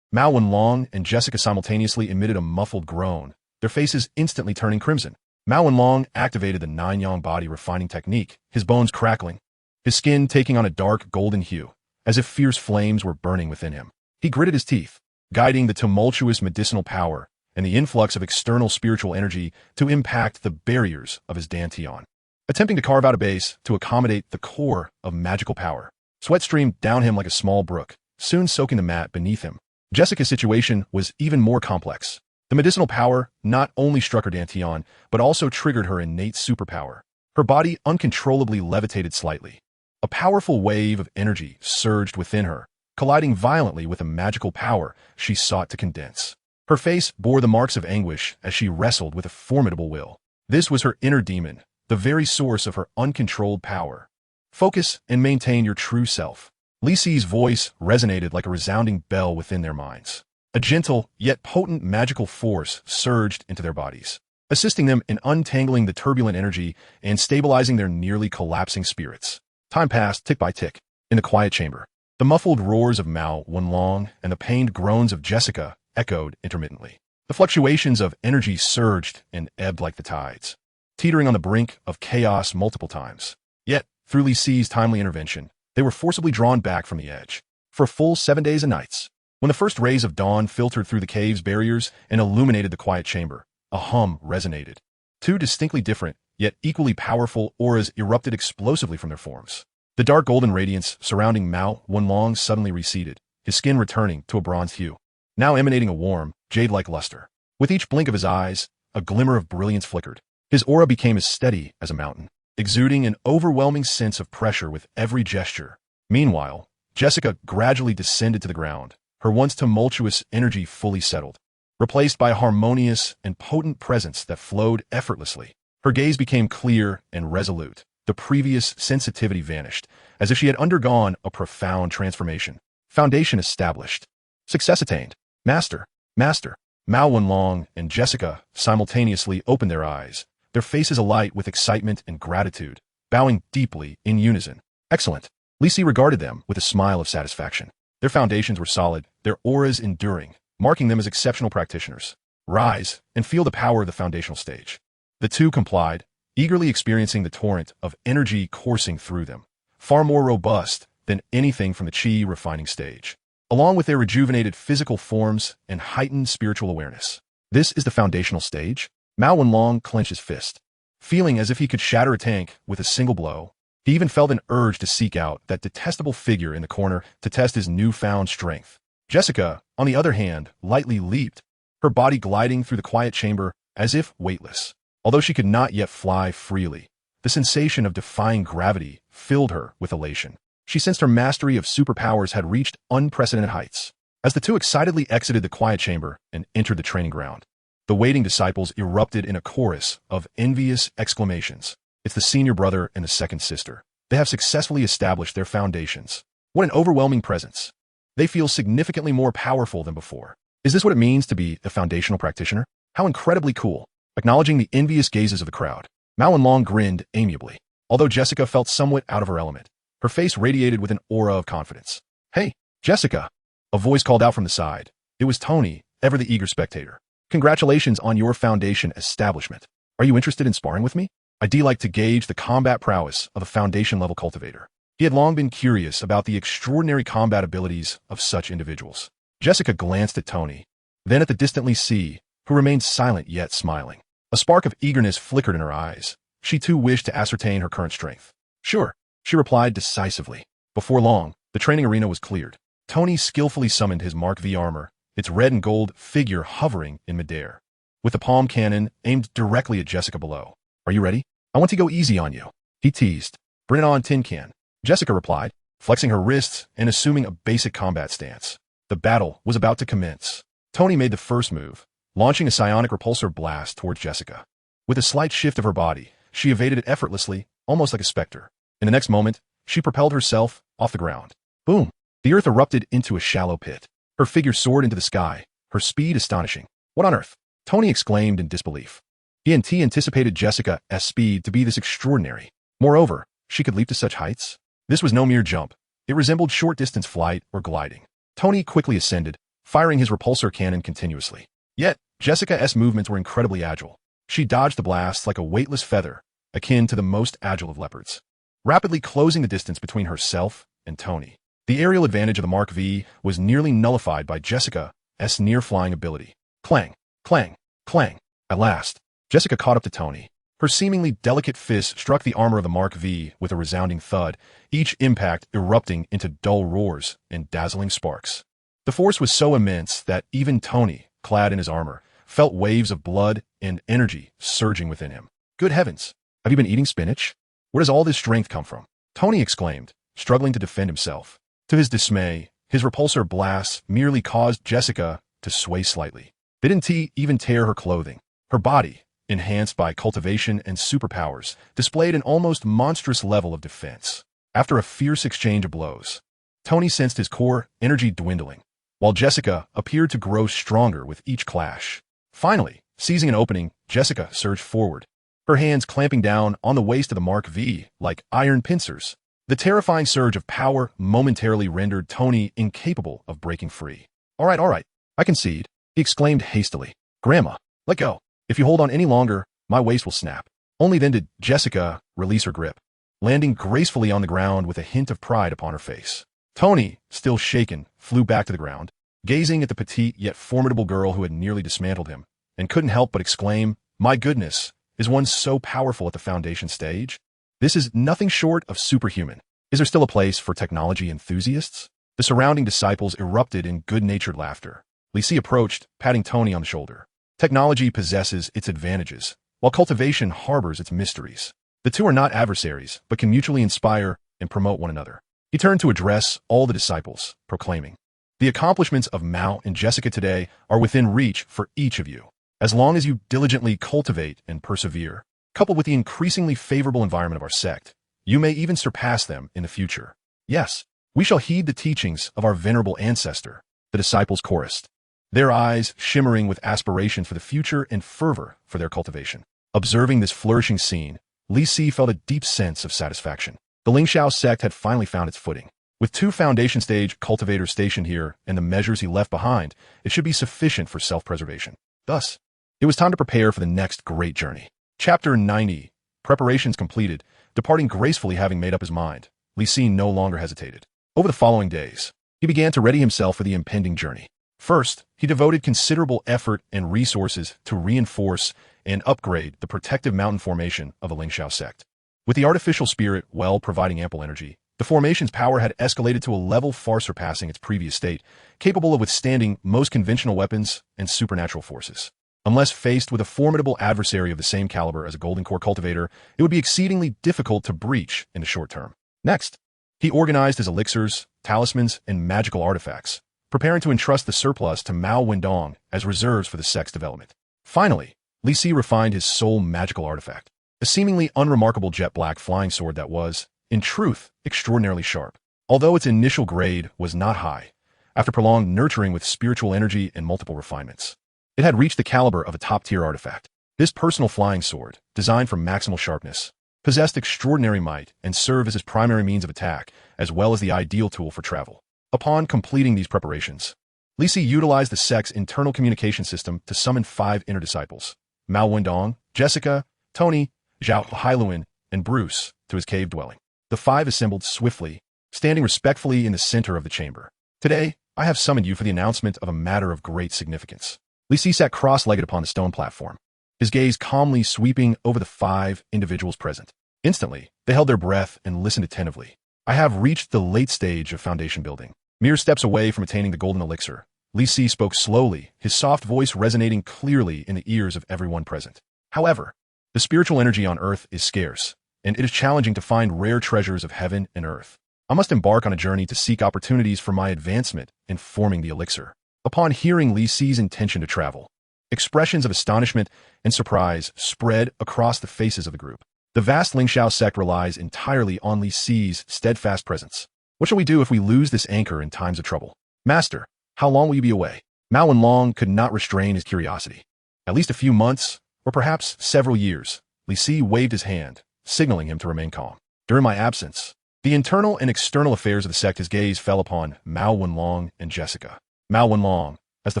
Mao Wenlong and Jessica simultaneously emitted a muffled groan, their faces instantly turning crimson. Mao Wenlong activated the nine-yang body refining technique, his bones crackling, his skin taking on a dark golden hue, as if fierce flames were burning within him. He gritted his teeth, guiding the tumultuous medicinal power and the influx of external spiritual energy to impact the barriers of his Dantian, attempting to carve out a base to accommodate the core of magical power. Sweat streamed down him like a small brook, soon soaking the mat beneath him. Jessica's situation was even more complex. The medicinal power not only struck her Dantian, but also triggered her innate superpower. Her body uncontrollably levitated slightly. A powerful wave of energy surged within her, colliding violently with the magical power she sought to condense. Her face bore the marks of anguish as she wrestled with a formidable will. This was her inner demon, the very source of her uncontrolled power. Focus and maintain your true self. Li Si's voice resonated like a resounding bell within their minds. A gentle, yet potent magical force surged into their bodies, assisting them in untangling the turbulent energy and stabilizing their nearly collapsing spirits. Time passed tick by tick. In the quiet chamber, the muffled roars of Mao Wenlong and the pained groans of Jessica echoed intermittently. The fluctuations of energy surged and ebbed like the tides, teetering on the brink of chaos multiple times. Yet, through Li Si's timely intervention, they were forcibly drawn back from the edge. For a full 7 days and nights, when the first rays of dawn filtered through the cave's barriers and illuminated the quiet chamber, a hum resonated. Two distinctly different, yet equally powerful auras erupted explosively from their forms. The dark golden radiance surrounding Mao Wenlong suddenly receded, his skin returning to a bronze hue, now emanating a warm, jade-like luster. With each blink of his eyes, a glimmer of brilliance flickered. His aura became as steady as a mountain, exuding an overwhelming sense of pressure with every gesture. Meanwhile, Jessica gradually descended to the ground, her once tumultuous energy fully settled, replaced by a harmonious and potent presence that flowed effortlessly. Her gaze became clear and resolute. The previous sensitivity vanished, as if she had undergone a profound transformation. Foundation established. Success attained. Master. Mao Wenlong and Jessica simultaneously opened their eyes, their faces alight with excitement and gratitude, bowing deeply in unison. Excellent. Li Si regarded them with a smile of satisfaction. Their foundations were solid, their auras enduring, marking them as exceptional practitioners. Rise and feel the power of the foundational stage. The two complied, eagerly experiencing the torrent of energy coursing through them, far more robust than anything from the qi refining stage. Along with their rejuvenated physical forms and heightened spiritual awareness, This is the foundational stage? Mao Wenlong clenched his fist, feeling as if he could shatter a tank with a single blow. He even felt an urge to seek out that detestable figure in the corner to test his newfound strength. Jessica, on the other hand, lightly leaped, her body gliding through the quiet chamber as if weightless. Although she could not yet fly freely, the sensation of defying gravity filled her with elation. She sensed her mastery of superpowers had reached unprecedented heights. As the two excitedly exited the quiet chamber and entered the training ground, the waiting disciples erupted in a chorus of envious exclamations. It's the senior brother and the second sister. They have successfully established their foundations. What an overwhelming presence. They feel significantly more powerful than before. Is this what it means to be a foundational practitioner? How incredibly cool. Acknowledging the envious gazes of the crowd, Mao Wenlong grinned amiably. Although Jessica felt somewhat out of her element, her face radiated with an aura of confidence. Hey, Jessica! A voice called out from the side. It was Tony, ever the eager spectator. Congratulations on your foundation establishment. Are you interested in sparring with me? I'd like to gauge the combat prowess of a foundation-level cultivator. He had long been curious about the extraordinary combat abilities of such individuals. Jessica glanced at Tony, then at the distant Li Si, who remained silent yet smiling. A spark of eagerness flickered in her eyes. She too wished to ascertain her current strength. Sure, she replied decisively. Before long, the training arena was cleared. Tony skillfully summoned his Mark V armor, its red and gold figure hovering in midair, with the palm cannon aimed directly at Jessica below. Are you ready? I want to go easy on you, he teased. Bring it on, Tin Can. Jessica replied, flexing her wrists and assuming a basic combat stance. The battle was about to commence. Tony made the first move, launching a psionic repulsor blast towards Jessica. With a slight shift of her body, she evaded it effortlessly, almost like a specter. In the next moment, she propelled herself off the ground. Boom! The earth erupted into a shallow pit. Her figure soared into the sky, her speed astonishing. What on earth? Tony exclaimed in disbelief. He anticipated Jessica's speed to be this extraordinary. Moreover, she could leap to such heights? This was no mere jump. It resembled short-distance flight or gliding. Tony quickly ascended, firing his repulsor cannon continuously. Yet, Jessica's movements were incredibly agile. She dodged the blasts like a weightless feather, akin to the most agile of leopards, rapidly closing the distance between herself and Tony. The aerial advantage of the Mark V was nearly nullified by Jessica's near-flying ability. Clang, clang, clang. At last, Jessica caught up to Tony. Her seemingly delicate fist struck the armor of the Mark V with a resounding thud, each impact erupting into dull roars and dazzling sparks. The force was so immense that even Tony, clad in his armor, felt waves of blood and energy surging within him. Good heavens! Have you been eating spinach? Where does all this strength come from? Tony exclaimed, struggling to defend himself. To his dismay, his repulsor blasts merely caused Jessica to sway slightly. They didn't even tear her clothing. Her body, enhanced by cultivation and superpowers, displayed an almost monstrous level of defense. After a fierce exchange of blows, Tony sensed his core energy dwindling, while Jessica appeared to grow stronger with each clash. Finally, seizing an opening, Jessica surged forward, her hands clamping down on the waist of the Mark V like iron pincers. The terrifying surge of power momentarily rendered Tony incapable of breaking free. All right, I concede, he exclaimed hastily. Grandma, let go. If you hold on any longer, my waist will snap. Only then did Jessica release her grip, landing gracefully on the ground with a hint of pride upon her face. Tony, still shaken, flew back to the ground, gazing at the petite yet formidable girl who had nearly dismantled him, and couldn't help but exclaim, my goodness, is one so powerful at the foundation stage? This is nothing short of superhuman. Is there still a place for technology enthusiasts? The surrounding disciples erupted in good-natured laughter. Li Si approached, patting Tony on the shoulder. Technology possesses its advantages, while cultivation harbors its mysteries. The two are not adversaries, but can mutually inspire and promote one another. He turned to address all the disciples, proclaiming, the accomplishments of Mao and Jessica today are within reach for each of you. As long as you diligently cultivate and persevere, coupled with the increasingly favorable environment of our sect, you may even surpass them in the future. Yes, we shall heed the teachings of our venerable ancestor, the disciples chorused, their eyes shimmering with aspiration for the future and fervor for their cultivation. Observing this flourishing scene, Li Si felt a deep sense of satisfaction. The Lingxiao sect had finally found its footing. With 2 foundation stage cultivators stationed here and the measures he left behind, it should be sufficient for self-preservation. Thus, it was time to prepare for the next great journey. Chapter 90. Preparations completed. Departing gracefully having made up his mind, Li Si no longer hesitated. Over the following days, he began to ready himself for the impending journey. First, he devoted considerable effort and resources to reinforce and upgrade the protective mountain formation of the Lingxiao sect. With the artificial spirit well providing ample energy, the formation's power had escalated to a level far surpassing its previous state, capable of withstanding most conventional weapons and supernatural forces. Unless faced with a formidable adversary of the same caliber as a golden core cultivator, it would be exceedingly difficult to breach in the short term. Next, he organized his elixirs, talismans, and magical artifacts, preparing to entrust the surplus to Mao Wendong as reserves for the sect's development. Finally, Li Si refined his sole magical artifact, a seemingly unremarkable jet-black flying sword that was, in truth, extraordinarily sharp. Although its initial grade was not high, after prolonged nurturing with spiritual energy and multiple refinements, it had reached the caliber of a top-tier artifact. This personal flying sword, designed for maximal sharpness, possessed extraordinary might and served as his primary means of attack, as well as the ideal tool for travel. Upon completing these preparations, Li Si utilized the sect's internal communication system to summon 5 inner disciples, Mao Wendong, Jessica, Tony, Zhao Hailuan, and Bruce, to his cave dwelling. The 5 assembled swiftly, standing respectfully in the center of the chamber. Today, I have summoned you for the announcement of a matter of great significance. Li Si sat cross-legged upon the stone platform, his gaze calmly sweeping over the 5 individuals present. Instantly, they held their breath and listened attentively. I have reached the late stage of foundation building. Mere steps away from attaining the golden elixir, Li Si spoke slowly, his soft voice resonating clearly in the ears of everyone present. However, the spiritual energy on Earth is scarce, and it is challenging to find rare treasures of heaven and earth. I must embark on a journey to seek opportunities for my advancement in forming the elixir. Upon hearing Li Si's intention to travel, expressions of astonishment and surprise spread across the faces of the group. The vast Lingxiao sect relies entirely on Li Si's steadfast presence. What shall we do if we lose this anchor in times of trouble? Master, how long will you be away? Mao Wenlong could not restrain his curiosity. At least a few months, or perhaps several years. Li Si waved his hand, signaling him to remain calm. During my absence, the internal and external affairs of the sect, his gaze fell upon Mao Wenlong and Jessica. Mao Wenlong, as the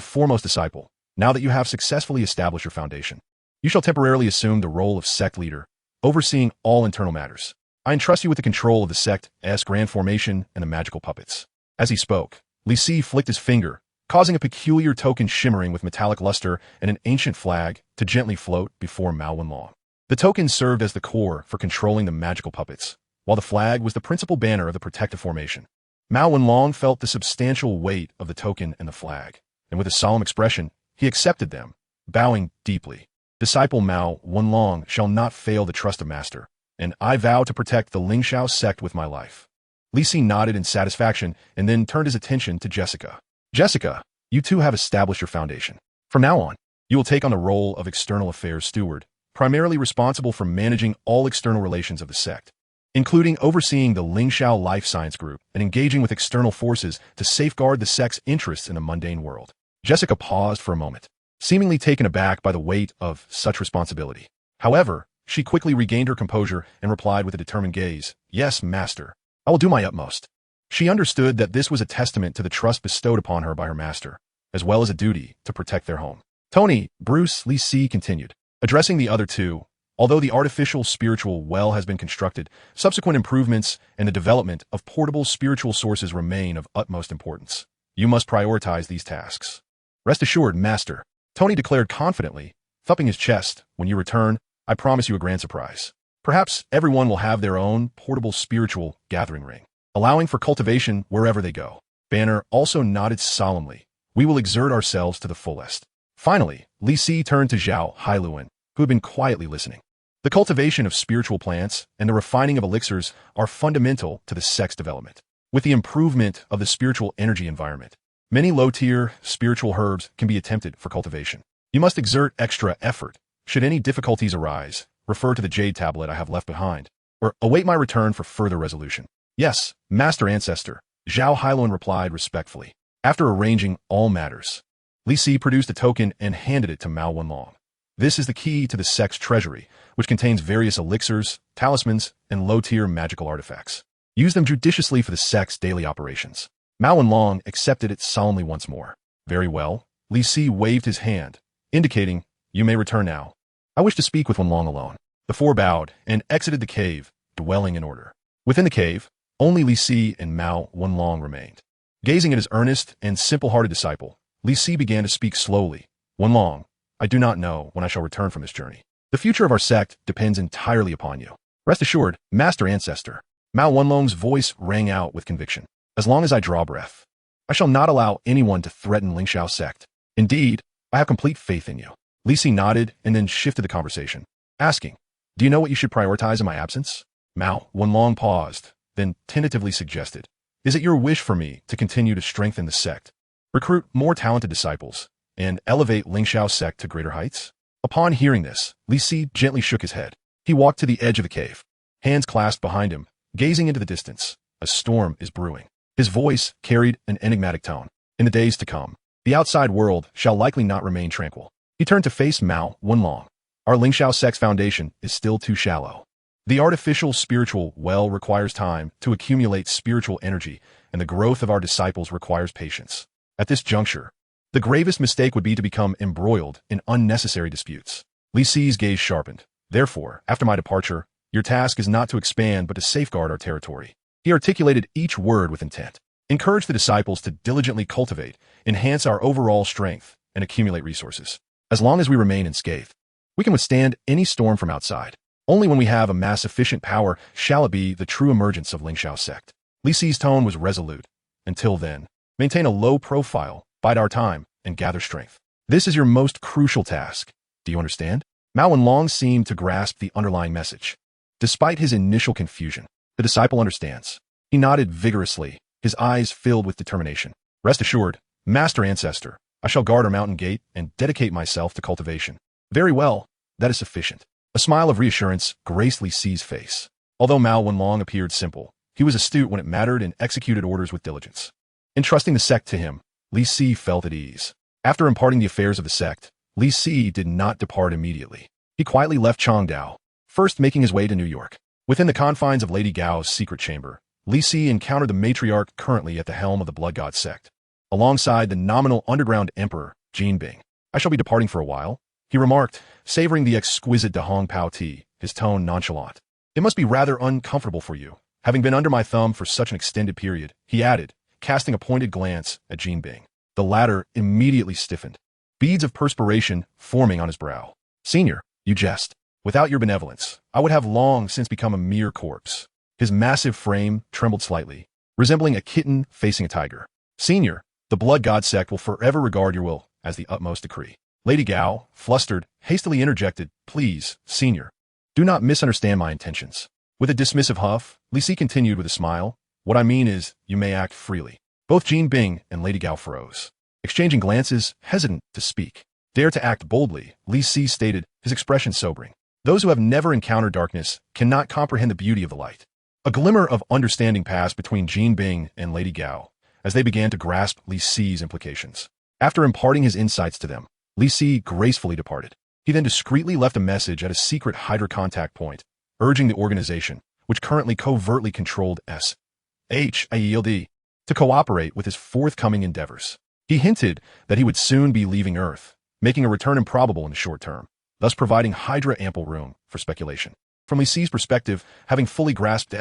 foremost disciple, now that you have successfully established your foundation, you shall temporarily assume the role of sect leader, overseeing all internal matters. I entrust you with the control of the sect's grand formation and the magical puppets. As he spoke, Li Si flicked his finger, causing a peculiar token shimmering with metallic luster and an ancient flag to gently float before Mao Wenlong. The token served as the core for controlling the magical puppets, while the flag was the principal banner of the protective formation. Mao Wenlong felt the substantial weight of the token and the flag, and with a solemn expression, he accepted them, bowing deeply. Disciple Mao Wenlong shall not fail the trust of master, and I vow to protect the Lingxiao sect with my life. Li Si nodded in satisfaction and then turned his attention to Jessica. Jessica, you two have established your foundation. From now on, you will take on the role of external affairs steward, primarily responsible for managing all external relations of the sect, including overseeing the Lingxiao Life Science Group and engaging with external forces to safeguard the sect's interests in the mundane world. Jessica paused for a moment, seemingly taken aback by the weight of such responsibility. However, she quickly regained her composure and replied with a determined gaze, "Yes, master. I will do my utmost." She understood that this was a testament to the trust bestowed upon her by her master, as well as a duty to protect their home. Tony, Bruce, Li Si continued, addressing the other two. Although the artificial spiritual well has been constructed, subsequent improvements and the development of portable spiritual sources remain of utmost importance. You must prioritize these tasks. Rest assured, master, Tony declared confidently, thumping his chest. When you return, I promise you a grand surprise. Perhaps everyone will have their own portable spiritual gathering ring, allowing for cultivation wherever they go. Banner also nodded solemnly. We will exert ourselves to the fullest. Finally, Li Si turned to Zhao Hailuan, who had been quietly listening. The cultivation of spiritual plants and the refining of elixirs are fundamental to the sect's development. With the improvement of the spiritual energy environment, many low-tier spiritual herbs can be attempted for cultivation. You must exert extra effort. Should any difficulties arise, refer to the jade tablet I have left behind, or await my return for further resolution. Yes, Master Ancestor, Zhao Hailuan replied respectfully. After arranging all matters, Li Si produced a token and handed it to Mao Wenlong. This is the key to the sect's treasury, which contains various elixirs, talismans, and low-tier magical artifacts. Use them judiciously for the sect's daily operations. Mao Wenlong accepted it solemnly once more. Very well. Li Si waved his hand, indicating, you may return now. I wish to speak with Wenlong alone. The four bowed and exited the cave, dwelling in order. Within the cave, only Li Si and Mao Wenlong remained. Gazing at his earnest and simple-hearted disciple, Li Si began to speak slowly. Wenlong, I do not know when I shall return from this journey. The future of our sect depends entirely upon you. Rest assured, Master Ancestor. Mao Wenlong's voice rang out with conviction. As long as I draw breath, I shall not allow anyone to threaten Lingshao's sect. Indeed, I have complete faith in you. Li Si nodded and then shifted the conversation, asking, do you know what you should prioritize in my absence? Mao Wenlong paused, then tentatively suggested, is it your wish for me to continue to strengthen the sect, recruit more talented disciples, and elevate Lingshao's sect to greater heights? Upon hearing this, Li Si gently shook his head. He walked to the edge of the cave, hands clasped behind him, gazing into the distance. A storm is brewing. His voice carried an enigmatic tone. In the days to come, the outside world shall likely not remain tranquil. He turned to face Mao Wenlong. Our Lingshao sect's foundation is still too shallow. The artificial spiritual well requires time to accumulate spiritual energy, and the growth of our disciples requires patience. At this juncture, the gravest mistake would be to become embroiled in unnecessary disputes. Li Si's gaze sharpened. Therefore, after my departure, your task is not to expand but to safeguard our territory. He articulated each word with intent. Encourage the disciples to diligently cultivate, enhance our overall strength, and accumulate resources. As long as we remain unscathed, we can withstand any storm from outside. Only when we have amassed sufficient power shall it be the true emergence of Lingshao's sect. Li Si's tone was resolute. Until then, maintain a low profile, bide our time, and gather strength. This is your most crucial task. Do you understand? Mao Wenlong seemed to grasp the underlying message. Despite his initial confusion, the disciple understands. He nodded vigorously, his eyes filled with determination. Rest assured, Master Ancestor, I shall guard our mountain gate and dedicate myself to cultivation. Very well, that is sufficient. A smile of reassurance graced Li Si's face. Although Mao Wenlong appeared simple, he was astute when it mattered and executed orders with diligence. Entrusting the sect to him, Li Si felt at ease. After imparting the affairs of the sect, Li Si did not depart immediately. He quietly left Changdao, first making his way to New York. Within the confines of Lady Gao's secret chamber, Li Si encountered the matriarch currently at the helm of the Blood God sect, alongside the nominal underground emperor, Jin Bing. I shall be departing for a while, he remarked, savoring the exquisite Dahong Pao tea, his tone nonchalant. It must be rather uncomfortable for you, having been under my thumb for such an extended period, he added, casting a pointed glance at Jin Bing. The latter immediately stiffened, beads of perspiration forming on his brow. Senior, you jest. Without your benevolence, I would have long since become a mere corpse. His massive frame trembled slightly, resembling a kitten facing a tiger. Senior, the Blood God sect will forever regard your will as the utmost decree. Lady Gao, flustered, hastily interjected, please, Senior, do not misunderstand my intentions. With a dismissive huff, Li Si continued with a smile, what I mean is, you may act freely. Both Jin Bing and Lady Gao froze, exchanging glances, hesitant to speak. Dare to act boldly, Li Si stated, his expression sobering. Those who have never encountered darkness cannot comprehend the beauty of the light. A glimmer of understanding passed between Jin Bing and Lady Gao as they began to grasp Li Si's implications. After imparting his insights to them, Li Si gracefully departed. He then discreetly left a message at a secret Hydra contact point, urging the organization, which currently covertly controlled SHIELD, to cooperate with his forthcoming endeavors. He hinted that he would soon be leaving Earth, making a return improbable in the short term, thus providing Hydra ample room for speculation. From Li Si's perspective, having fully grasped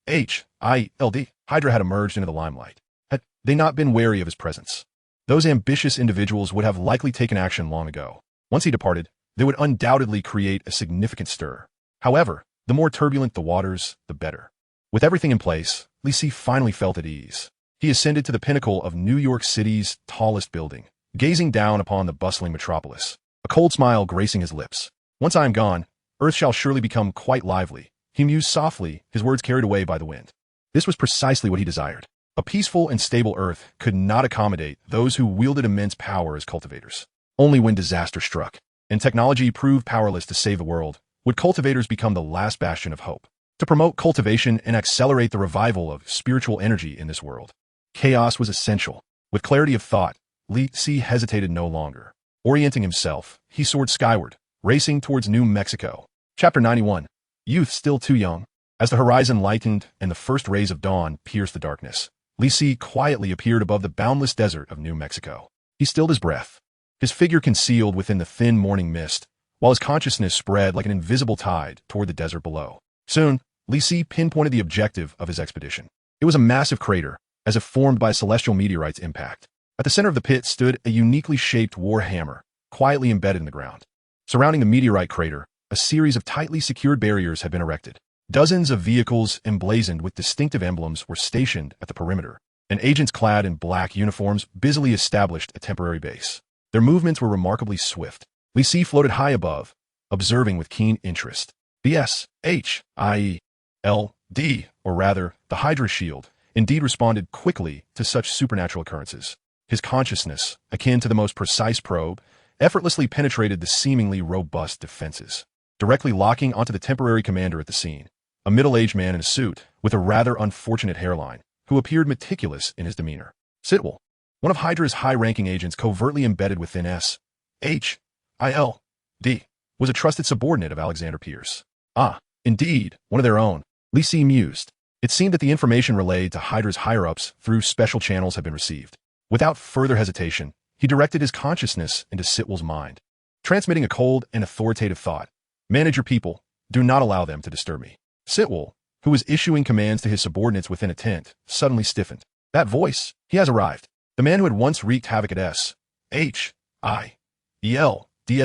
SHIELD, Hydra had emerged into the limelight. Had they not been wary of his presence, those ambitious individuals would have likely taken action long ago. Once he departed, they would undoubtedly create a significant stir. However, the more turbulent the waters, the better. With everything in place, Li Si finally felt at ease. He ascended to the pinnacle of New York City's tallest building, gazing down upon the bustling metropolis, a cold smile gracing his lips. Once I am gone, Earth shall surely become quite lively, he mused softly, his words carried away by the wind. This was precisely what he desired. A peaceful and stable Earth could not accommodate those who wielded immense power as cultivators. Only when disaster struck, and technology proved powerless to save the world, would cultivators become the last bastion of hope. To promote cultivation and accelerate the revival of spiritual energy in this world, chaos was essential. With clarity of thought, Li Si hesitated no longer. Orienting himself, he soared skyward, racing towards New Mexico. Chapter 91. Youth still too young. As the horizon lightened and the first rays of dawn pierced the darkness, Li Si quietly appeared above the boundless desert of New Mexico. He stilled his breath, his figure concealed within the thin morning mist, while his consciousness spread like an invisible tide toward the desert below. Soon, Li Si pinpointed the objective of his expedition. It was a massive crater, as if formed by a celestial meteorite's impact. At the center of the pit stood a uniquely shaped war hammer, quietly embedded in the ground. Surrounding the meteorite crater, a series of tightly secured barriers had been erected. Dozens of vehicles emblazoned with distinctive emblems were stationed at the perimeter, and agents clad in black uniforms busily established a temporary base. Their movements were remarkably swift. Li Si floated high above, observing with keen interest. The S-H-I-E-L-D, or rather, the Hydra shield, indeed responded quickly to such supernatural occurrences. His consciousness, akin to the most precise probe, effortlessly penetrated the seemingly robust defenses, directly locking onto the temporary commander at the scene, a middle-aged man in a suit with a rather unfortunate hairline, who appeared meticulous in his demeanor. Sitwell, one of Hydra's high-ranking agents covertly embedded within S-H-I-L-D, was a trusted subordinate of Alexander Pierce. Ah, indeed, one of their own, Li Si mused. It seemed that the information relayed to Hydra's higher-ups through special channels had been received. Without further hesitation, he directed his consciousness into Sitwell's mind, transmitting a cold and authoritative thought. Manage your people. Do not allow them to disturb me. Sitwell, who was issuing commands to his subordinates within a tent, suddenly stiffened. That voice, he has arrived. The man who had once wreaked havoc at S-H-I-E-L-D-S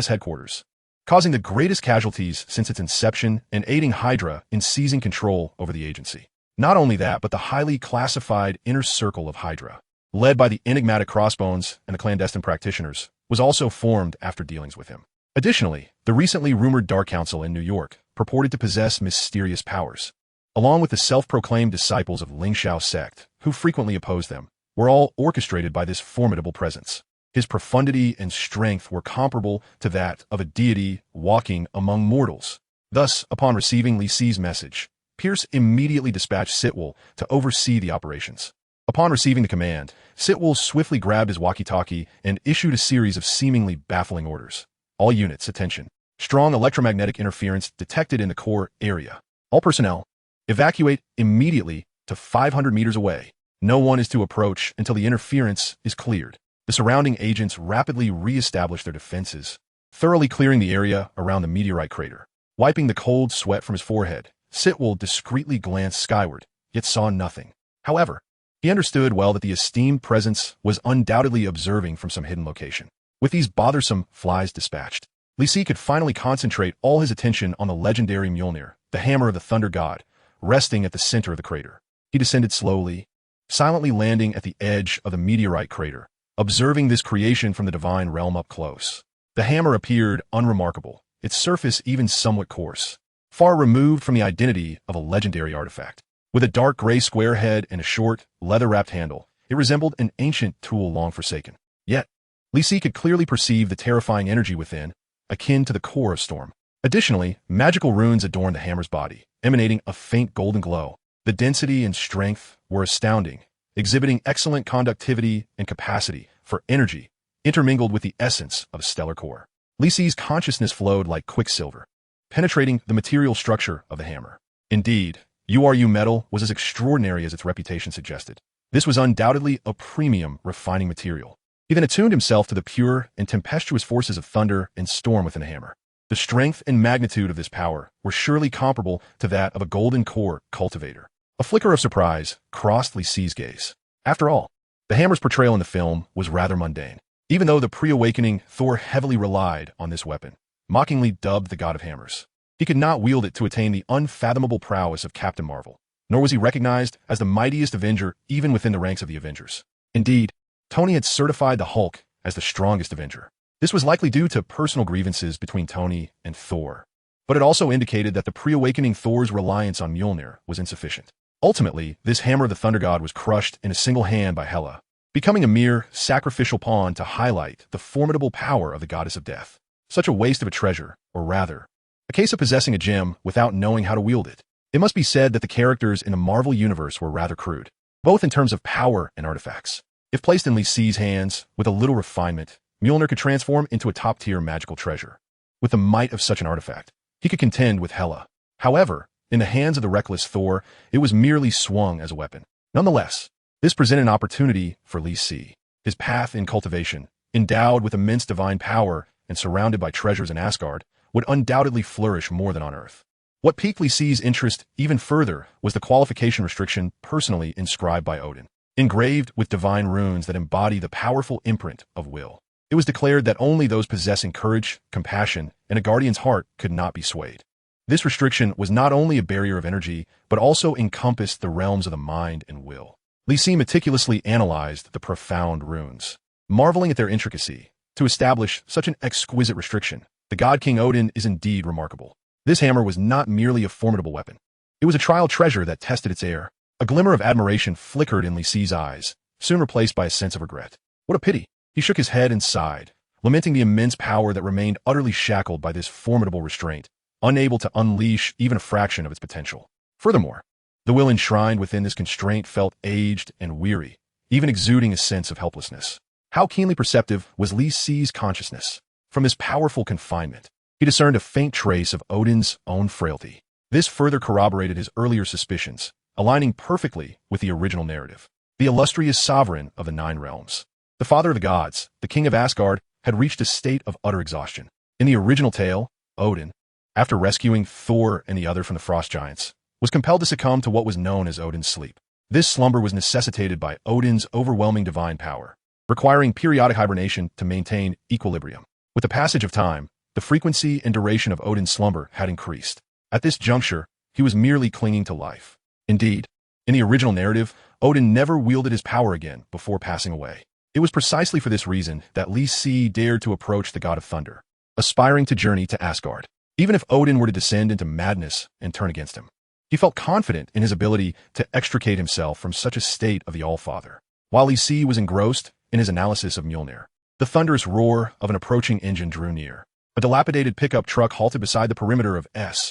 headquarters, causing the greatest casualties since its inception and aiding Hydra in seizing control over the agency. Not only that, but the highly classified inner circle of Hydra, led by the enigmatic Crossbones and the clandestine practitioners, was also formed after dealings with him. Additionally, the recently rumored Dark Council in New York purported to possess mysterious powers, along with the self-proclaimed disciples of Ling Shao sect, who frequently opposed them, were all orchestrated by this formidable presence. His profundity and strength were comparable to that of a deity walking among mortals. Thus, upon receiving Li Si's message, Pierce immediately dispatched Sitwell to oversee the operations. Upon receiving the command, Sitwell swiftly grabbed his walkie-talkie and issued a series of seemingly baffling orders. All units, attention. Strong electromagnetic interference detected in the core area. All personnel, evacuate immediately to 500 meters away. No one is to approach until the interference is cleared. The surrounding agents rapidly re-established their defenses, thoroughly clearing the area around the meteorite crater. Wiping the cold sweat from his forehead, Sitwell discreetly glanced skyward, yet saw nothing. However, he understood well that the esteemed presence was undoubtedly observing from some hidden location. With these bothersome flies dispatched, Li Si could finally concentrate all his attention on the legendary Mjolnir, the hammer of the Thunder God, resting at the center of the crater. He descended slowly, silently landing at the edge of the meteorite crater, observing this creation from the divine realm up close. The hammer appeared unremarkable, its surface even somewhat coarse, far removed from the identity of a legendary artifact. With a dark gray square head and a short, leather-wrapped handle, it resembled an ancient tool long forsaken. Yet, Li Si could clearly perceive the terrifying energy within, akin to the core of Storm. Additionally, magical runes adorned the hammer's body, emanating a faint golden glow. The density and strength were astounding, exhibiting excellent conductivity and capacity for energy, intermingled with the essence of a stellar core. Li Si's consciousness flowed like quicksilver, penetrating the material structure of the hammer. Indeed, URU metal was as extraordinary as its reputation suggested. This was undoubtedly a premium refining material. He then attuned himself to the pure and tempestuous forces of thunder and storm within the hammer. The strength and magnitude of this power were surely comparable to that of a golden core cultivator. A flicker of surprise crossed Li Si's gaze. After all, the hammer's portrayal in the film was rather mundane, even though the pre-awakening Thor heavily relied on this weapon, mockingly dubbed the God of Hammers. He could not wield it to attain the unfathomable prowess of Captain Marvel, nor was he recognized as the mightiest Avenger even within the ranks of the Avengers. Indeed, Tony had certified the Hulk as the strongest Avenger. This was likely due to personal grievances between Tony and Thor, but it also indicated that the pre-awakening Thor's reliance on Mjolnir was insufficient. Ultimately, this hammer of the Thunder God was crushed in a single hand by Hela, becoming a mere sacrificial pawn to highlight the formidable power of the Goddess of Death. Such a waste of a treasure, or rather, a case of possessing a gem without knowing how to wield it. It must be said that the characters in the Marvel Universe were rather crude, both in terms of power and artifacts. If placed in Li Si's hands, with a little refinement, Mjolnir could transform into a top-tier magical treasure. With the might of such an artifact, he could contend with Hela. However, in the hands of the reckless Thor, it was merely swung as a weapon. Nonetheless, this presented an opportunity for Li Si. His path in cultivation, endowed with immense divine power and surrounded by treasures in Asgard, would undoubtedly flourish more than on Earth. What piqued Li Si's interest even further was the qualification restriction personally inscribed by Odin. engraved with divine runes that embody the powerful imprint of will. It was declared that only those possessing courage, compassion, and a guardian's heart could not be swayed. This restriction was not only a barrier of energy, but also encompassed the realms of the mind and will. Li Si meticulously analyzed the profound runes, marveling at their intricacy. To establish such an exquisite restriction, the god King Odin is indeed remarkable. This hammer was not merely a formidable weapon. It was a trial treasure that tested its air. A glimmer of admiration flickered in Li Si's eyes, soon replaced by a sense of regret. What a pity! He shook his head and sighed, lamenting the immense power that remained utterly shackled by this formidable restraint, unable to unleash even a fraction of its potential. Furthermore, the will enshrined within this constraint felt aged and weary, even exuding a sense of helplessness. How keenly perceptive was Li Si's consciousness? From this powerful confinement, he discerned a faint trace of Odin's own frailty. This further corroborated his earlier suspicions, aligning perfectly with the original narrative. The illustrious sovereign of the Nine Realms, the father of the gods, the king of Asgard, had reached a state of utter exhaustion. In the original tale, Odin, after rescuing Thor and the other from the frost giants, was compelled to succumb to what was known as Odin's sleep. This slumber was necessitated by Odin's overwhelming divine power, requiring periodic hibernation to maintain equilibrium. With the passage of time, the frequency and duration of Odin's slumber had increased. At this juncture, he was merely clinging to life. Indeed, in the original narrative, Odin never wielded his power again before passing away. It was precisely for this reason that Li Si dared to approach the god of thunder, aspiring to journey to Asgard. Even if Odin were to descend into madness and turn against him, he felt confident in his ability to extricate himself from such a state of the All-Father. While Li Si was engrossed in his analysis of Mjolnir, the thunderous roar of an approaching engine drew near. A dilapidated pickup truck halted beside the perimeter of S.H.I.E.L.D.'s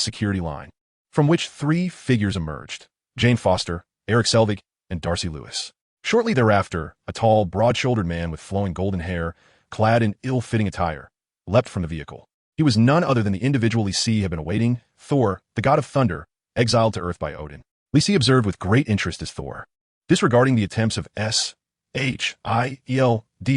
security line, from which three figures emerged: Jane Foster, Eric Selvig, and Darcy Lewis. Shortly thereafter, a tall, broad-shouldered man with flowing golden hair, clad in ill-fitting attire, leapt from the vehicle. He was none other than the individual Li Si had been awaiting, Thor, the god of thunder, exiled to Earth by Odin. Li Si observed with great interest as Thor, disregarding the attempts of S.H.I.E.L.D.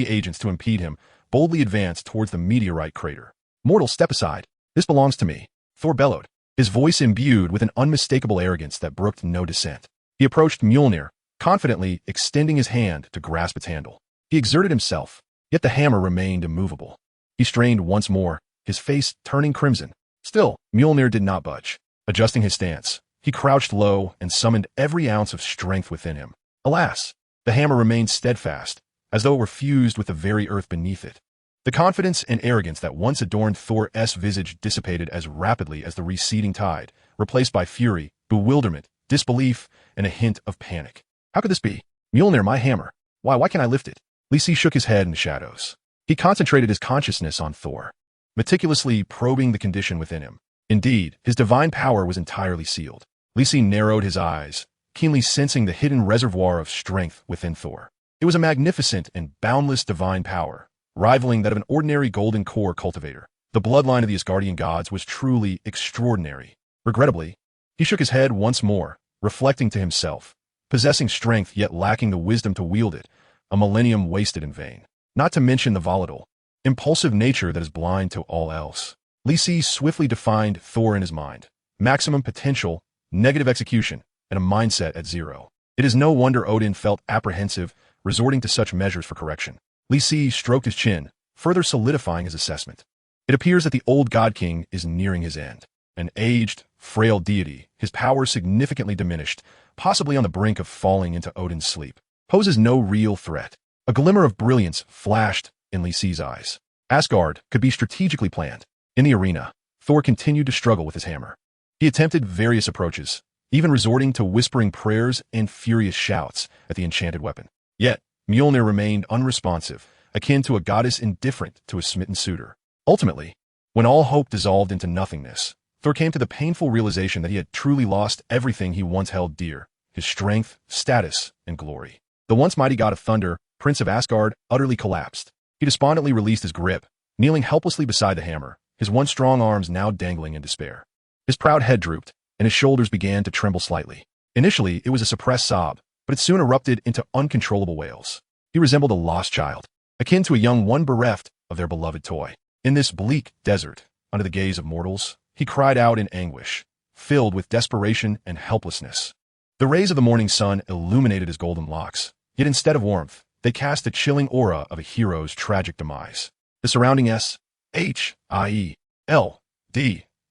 agents to impede him, boldly advanced towards the meteorite crater. "Mortal, step aside. This belongs to me," Thor bellowed, his voice imbued with an unmistakable arrogance that brooked no dissent. He approached Mjolnir, confidently extending his hand to grasp its handle. He exerted himself, yet the hammer remained immovable. He strained once more, his face turning crimson. Still, Mjolnir did not budge. Adjusting his stance, he crouched low and summoned every ounce of strength within him. Alas, the hammer remained steadfast, as though it were fused with the very earth beneath it. The confidence and arrogance that once adorned Thor's visage dissipated as rapidly as the receding tide, replaced by fury, bewilderment, disbelief, and a hint of panic. How could this be? Mjolnir, my hammer. Why can't I lift it? Li Si shook his head in the shadows. He concentrated his consciousness on Thor, meticulously probing the condition within him. Indeed, his divine power was entirely sealed. Li Si narrowed his eyes, keenly sensing the hidden reservoir of strength within Thor. It was a magnificent and boundless divine power, rivaling that of an ordinary golden core cultivator. The bloodline of the Asgardian gods was truly extraordinary. Regrettably, he shook his head once more, reflecting to himself, possessing strength yet lacking the wisdom to wield it, a millennium wasted in vain. Not to mention the volatile, impulsive nature that is blind to all else. Li Si swiftly defined Thor in his mind: maximum potential, negative execution, and a mindset at zero. It is no wonder Odin felt apprehensive, resorting to such measures for correction. Li Si stroked his chin, further solidifying his assessment. It appears that the old God King is nearing his end. An aged, frail deity, his power significantly diminished, possibly on the brink of falling into Odin's sleep, poses no real threat. A glimmer of brilliance flashed in Li Si's eyes. Asgard could be strategically planned. In the arena, Thor continued to struggle with his hammer. He attempted various approaches, even resorting to whispering prayers and furious shouts at the enchanted weapon. Yet, Mjolnir remained unresponsive, akin to a goddess indifferent to a smitten suitor. Ultimately, when all hope dissolved into nothingness, Thor came to the painful realization that he had truly lost everything he once held dear: his strength, status, and glory. The once mighty god of thunder, Prince of Asgard, utterly collapsed. He despondently released his grip, kneeling helplessly beside the hammer, his once strong arms now dangling in despair. His proud head drooped, and his shoulders began to tremble slightly. Initially, it was a suppressed sob, but it soon erupted into uncontrollable wails. He resembled a lost child, akin to a young one bereft of their beloved toy. In this bleak desert, under the gaze of mortals, he cried out in anguish, filled with desperation and helplessness: The rays of the morning sun illuminated his golden locks, yet instead of warmth, they cast a chilling aura of a hero's tragic demise. The surrounding S.H.I.E.L.D.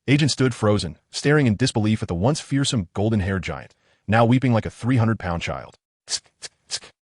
agent stood frozen, staring in disbelief at the once fearsome golden-haired giant, now weeping like a 300-pound child.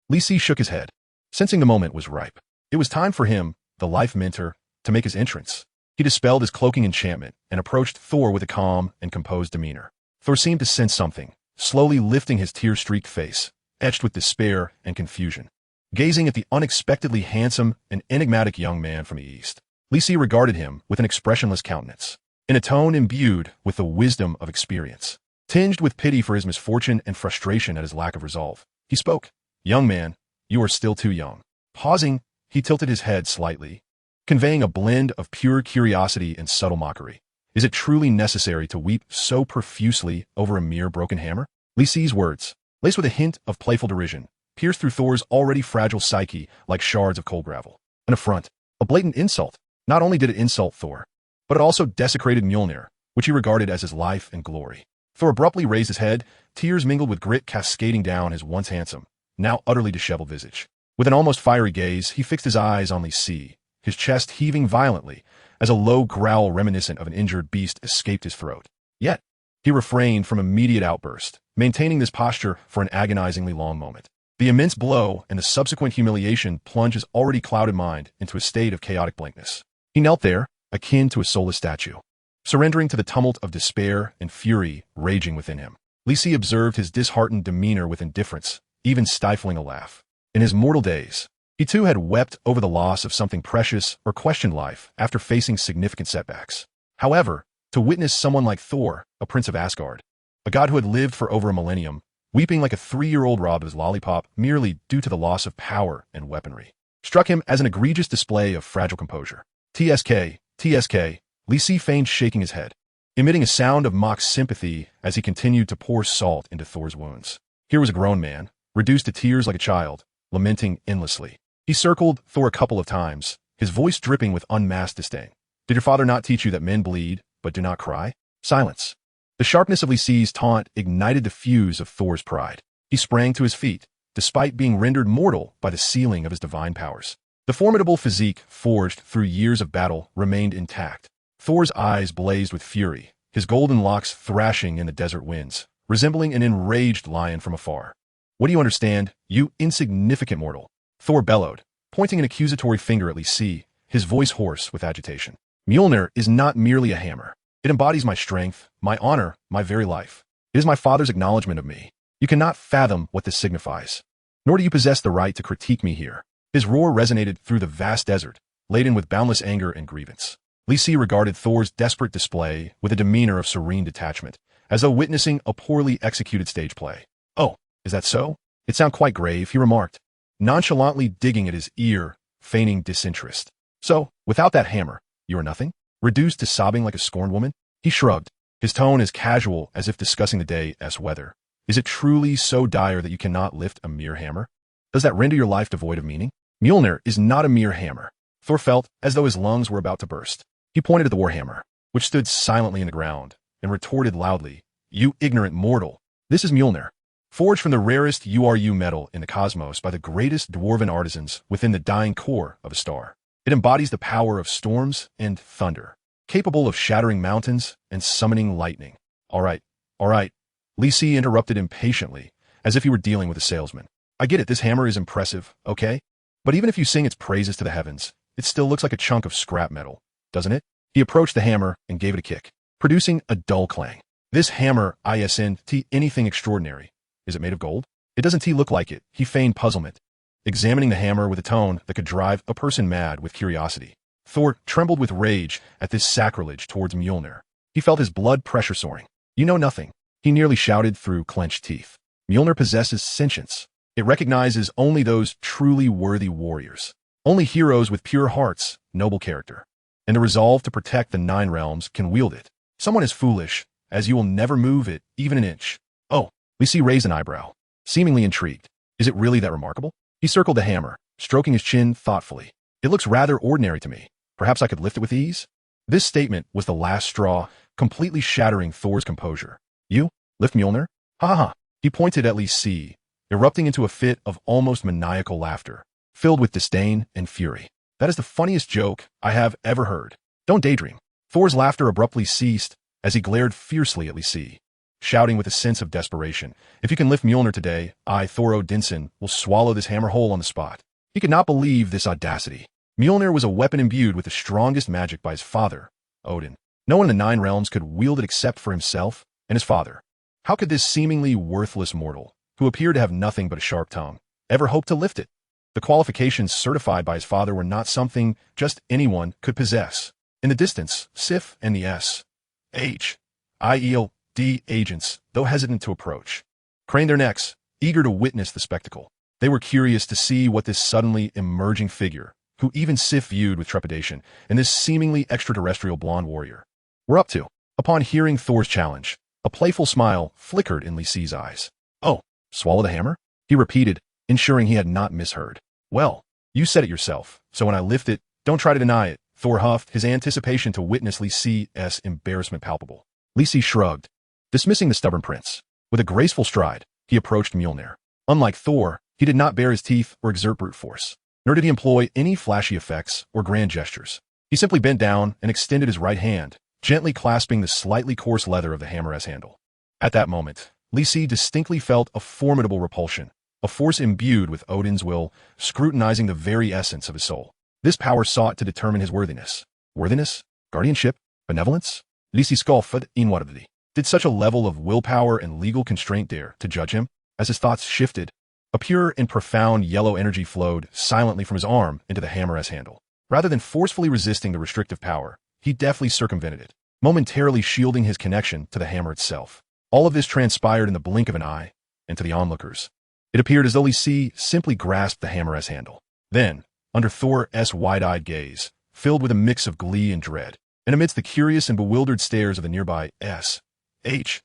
Li Si shook his head, sensing the moment was ripe. It was time for him, the life mentor, to make his entrance. He dispelled his cloaking enchantment and approached Thor with a calm and composed demeanor. Thor seemed to sense something, slowly lifting his tear-streaked face, etched with despair and confusion. Gazing at the unexpectedly handsome and enigmatic young man from the east, Li Si regarded him with an expressionless countenance, in a tone imbued with the wisdom of experience. Tinged with pity for his misfortune and frustration at his lack of resolve, he spoke. "Young man, you are still too young." Pausing, he tilted his head slightly, conveying a blend of pure curiosity and subtle mockery. "Is it truly necessary to weep so profusely over a mere broken hammer?" Li Si's words, laced with a hint of playful derision, pierced through Thor's already fragile psyche like shards of cold gravel. An affront, a blatant insult. Not only did it insult Thor, but it also desecrated Mjolnir, which he regarded as his life and glory. Thor abruptly raised his head, tears mingled with grit cascading down his once handsome, now utterly disheveled visage. With an almost fiery gaze, he fixed his eyes on Li Si, his chest heaving violently as a low growl reminiscent of an injured beast escaped his throat. Yet, he refrained from immediate outburst, maintaining this posture for an agonizingly long moment. The immense blow and the subsequent humiliation plunged his already clouded mind into a state of chaotic blankness. He knelt there, akin to a soulless statue, surrendering to the tumult of despair and fury raging within him. Li Si observed his disheartened demeanor with indifference, even stifling a laugh. In his mortal days, he too had wept over the loss of something precious or questioned life after facing significant setbacks. However, to witness someone like Thor, a prince of Asgard, a god who had lived for over a millennium, weeping like a 3-year-old robbed of his lollipop merely due to the loss of power and weaponry, struck him as an egregious display of fragile composure. TSK, Li Si feigned shaking his head, emitting a sound of mock sympathy as he continued to pour salt into Thor's wounds. Here was a grown man, reduced to tears like a child, lamenting endlessly. He circled Thor a couple of times, his voice dripping with unmasked disdain. "Did your father not teach you that men bleed, but do not cry?" Silence. The sharpness of Li Si's taunt ignited the fuse of Thor's pride. He sprang to his feet, despite being rendered mortal by the sealing of his divine powers. The formidable physique, forged through years of battle, remained intact. Thor's eyes blazed with fury, his golden locks thrashing in the desert winds, resembling an enraged lion from afar. "What do you understand, you insignificant mortal?" Thor bellowed, pointing an accusatory finger at Li Si, his voice hoarse with agitation. "Mjolnir is not merely a hammer. It embodies my strength, my honor, my very life. It is my father's acknowledgement of me. You cannot fathom what this signifies. Nor do you possess the right to critique me here." His roar resonated through the vast desert, laden with boundless anger and grievance. Li Si regarded Thor's desperate display with a demeanor of serene detachment, as though witnessing a poorly executed stage play. "Oh, is that so? It sounds quite grave," he remarked, nonchalantly digging at his ear, feigning disinterest. "So, without that hammer, you are nothing? Reduced to sobbing like a scorned woman?" He shrugged, his tone as casual as if discussing the day's weather. "Is it truly so dire that you cannot lift a mere hammer? Does that render your life devoid of meaning?" "Mjolnir is not a mere hammer." Thor felt as though his lungs were about to burst. He pointed at the warhammer, which stood silently in the ground, and retorted loudly, "You ignorant mortal! This is Mjolnir, forged from the rarest URU metal in the cosmos by the greatest dwarven artisans within the dying core of a star. It embodies the power of storms and thunder, capable of shattering mountains and summoning lightning." All right, Li Si interrupted impatiently, as if he were dealing with a salesman. "I get it, this hammer is impressive, okay? But even if you sing its praises to the heavens, it still looks like a chunk of scrap metal, doesn't it?" He approached the hammer and gave it a kick, producing a dull clang. "This hammer isn't anything extraordinary. Is it made of gold?" "It doesn't look like it," he feigned puzzlement, examining the hammer with a tone that could drive a person mad with curiosity. Thor trembled with rage at this sacrilege towards Mjolnir. He felt his blood pressure soaring. "You know nothing," he nearly shouted through clenched teeth. "Mjolnir possesses sentience. It recognizes only those truly worthy warriors, only heroes with pure hearts, noble character, and the resolve to protect the 9 realms can wield it. Someone as foolish as you will never move it even an inch." "Oh," Li Si raised an eyebrow, seemingly intrigued. "Is it really that remarkable?" He circled the hammer, stroking his chin thoughtfully. "It looks rather ordinary to me. Perhaps I could lift it with ease?" This statement was the last straw, completely shattering Thor's composure. "You? Lift Mjolnir? Ha ha ha." He pointed at Li, erupting into a fit of almost maniacal laughter, filled with disdain and fury. That is the funniest joke I have ever heard. Don't daydream. Thor's laughter abruptly ceased as he glared fiercely at Li, shouting with a sense of desperation, "If you can lift Mjolnir today, I, Thor Odinson, will swallow this hammer whole on the spot." He could not believe this audacity. Mjolnir was a weapon imbued with the strongest magic by his father, Odin. No one in the Nine Realms could wield it except for himself and his father. How could this seemingly worthless mortal, who appeared to have nothing but a sharp tongue, ever hope to lift it? The qualifications certified by his father were not something just anyone could possess. In the distance, Sif and the S.H.I.E.L.D. agents, though hesitant to approach, craned their necks, eager to witness the spectacle. They were curious to see what this suddenly emerging figure, who even Sif viewed with trepidation, and this seemingly extraterrestrial blonde warrior, were up to. Upon hearing Thor's challenge, a playful smile flickered in Li's eyes. "Oh, swallow the hammer?" he repeated, ensuring he had not misheard. "Well, you said it yourself, so when I lift it, don't try to deny it," Thor huffed, his anticipation to witness Li's embarrassment palpable. Li shrugged, dismissing the stubborn prince. With a graceful stride, he approached Mjolnir. Unlike Thor, he did not bare his teeth or exert brute force, nor did he employ any flashy effects or grand gestures. He simply bent down and extended his right hand, gently clasping the slightly coarse leather of the hammer's handle. At that moment, Li distinctly felt a formidable repulsion, a force imbued with Odin's will, scrutinizing the very essence of his soul. This power sought to determine his worthiness. Worthiness? Guardianship? Benevolence? Li scoffed inwardly. Did such a level of willpower and legal constraint dare to judge him? As his thoughts shifted, a pure and profound yellow energy flowed silently from his arm into the hammer's handle. Rather than forcefully resisting the restrictive power, he deftly circumvented it, momentarily shielding his connection to the hammer itself. All of this transpired in the blink of an eye, and to the onlookers, it appeared as though Li simply grasped the hammer's handle. Then, under Thor's wide-eyed gaze, filled with a mix of glee and dread, and amidst the curious and bewildered stares of the nearby S.H.I.E.L.D.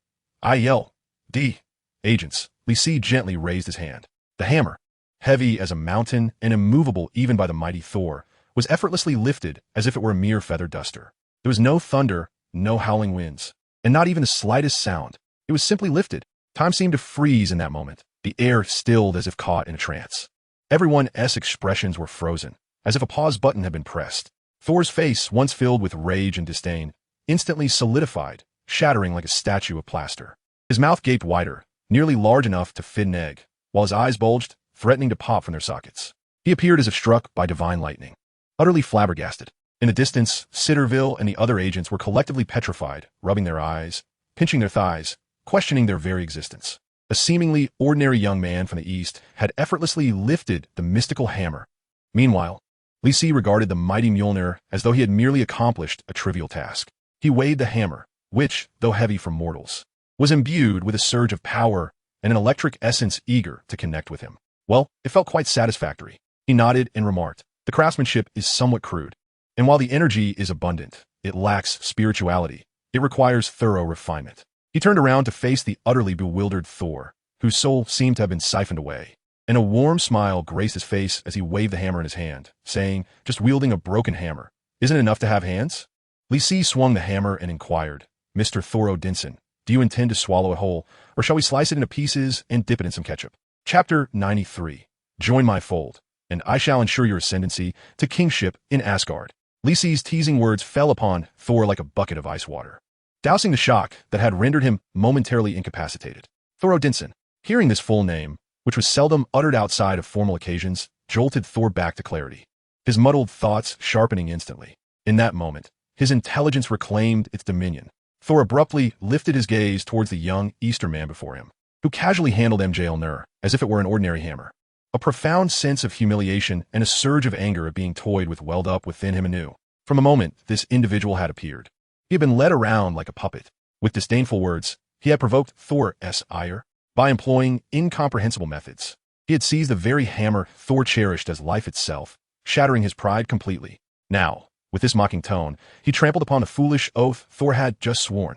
agents, Li gently raised his hand. The hammer, heavy as a mountain and immovable even by the mighty Thor, was effortlessly lifted as if it were a mere feather duster. There was no thunder, no howling winds, and not even the slightest sound. It was simply lifted. Time seemed to freeze in that moment, the air stilled as if caught in a trance. Everyone's expressions were frozen, as if a pause button had been pressed. Thor's face, once filled with rage and disdain, instantly solidified, shattering like a statue of plaster. His mouth gaped wider, nearly large enough to fit an egg, while his eyes bulged, threatening to pop from their sockets. He appeared as if struck by divine lightning, utterly flabbergasted. In the distance, Sitterville and the other agents were collectively petrified, rubbing their eyes, pinching their thighs, questioning their very existence. A seemingly ordinary young man from the east had effortlessly lifted the mystical hammer. Meanwhile, Li regarded the mighty Mjolnir as though he had merely accomplished a trivial task. He weighed the hammer, which, though heavy for mortals, was imbued with a surge of power and an electric essence eager to connect with him. Well, it felt quite satisfactory. He nodded and remarked, "The craftsmanship is somewhat crude, and while the energy is abundant, it lacks spirituality. It requires thorough refinement." He turned around to face the utterly bewildered Thor, whose soul seemed to have been siphoned away, and a warm smile graced his face as he waved the hammer in his hand, saying, "Just wielding a broken hammer. Isn't it enough to have hands?" Li swung the hammer and inquired, "Mr. Thor Odinson, do you intend to swallow it whole, or shall we slice it into pieces and dip it in some ketchup?" Chapter 93. Join my fold, and I shall ensure your ascendancy to kingship in Asgard. Li's teasing words fell upon Thor like a bucket of ice water, dousing the shock that had rendered him momentarily incapacitated. Thor Odinson, hearing this full name, which was seldom uttered outside of formal occasions, jolted Thor back to clarity, his muddled thoughts sharpening instantly. In that moment, his intelligence reclaimed its dominion. Thor abruptly lifted his gaze towards the young Eastern man before him, who casually handled Mjolnir as if it were an ordinary hammer. A profound sense of humiliation and a surge of anger at being toyed with welled up within him anew. From the moment this individual had appeared, he had been led around like a puppet. With disdainful words, he had provoked Thor's ire by employing incomprehensible methods. He had seized the very hammer Thor cherished as life itself, shattering his pride completely. Now, with this mocking tone, he trampled upon the foolish oath Thor had just sworn.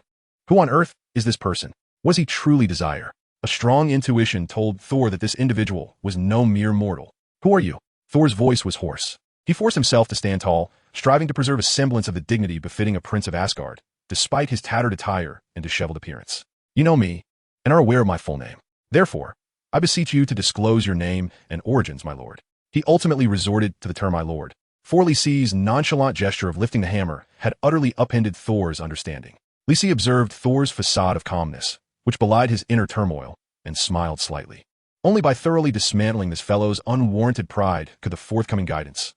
Who on earth is this person? Was he truly Desire? A strong intuition told Thor that this individual was no mere mortal. "Who are you?" Thor's voice was hoarse. He forced himself to stand tall, striving to preserve a semblance of the dignity befitting a prince of Asgard, despite his tattered attire and disheveled appearance. "You know me, and are aware of my full name. Therefore, I beseech you to disclose your name and origins, my lord. He ultimately resorted to the term my lord. For Li Si's nonchalant gesture of lifting the hammer had utterly upended Thor's understanding. Li Si observed Thor's facade of calmness, which belied his inner turmoil, and smiled slightly. Only by thoroughly dismantling this fellow's unwarranted pride could the forthcoming guidance,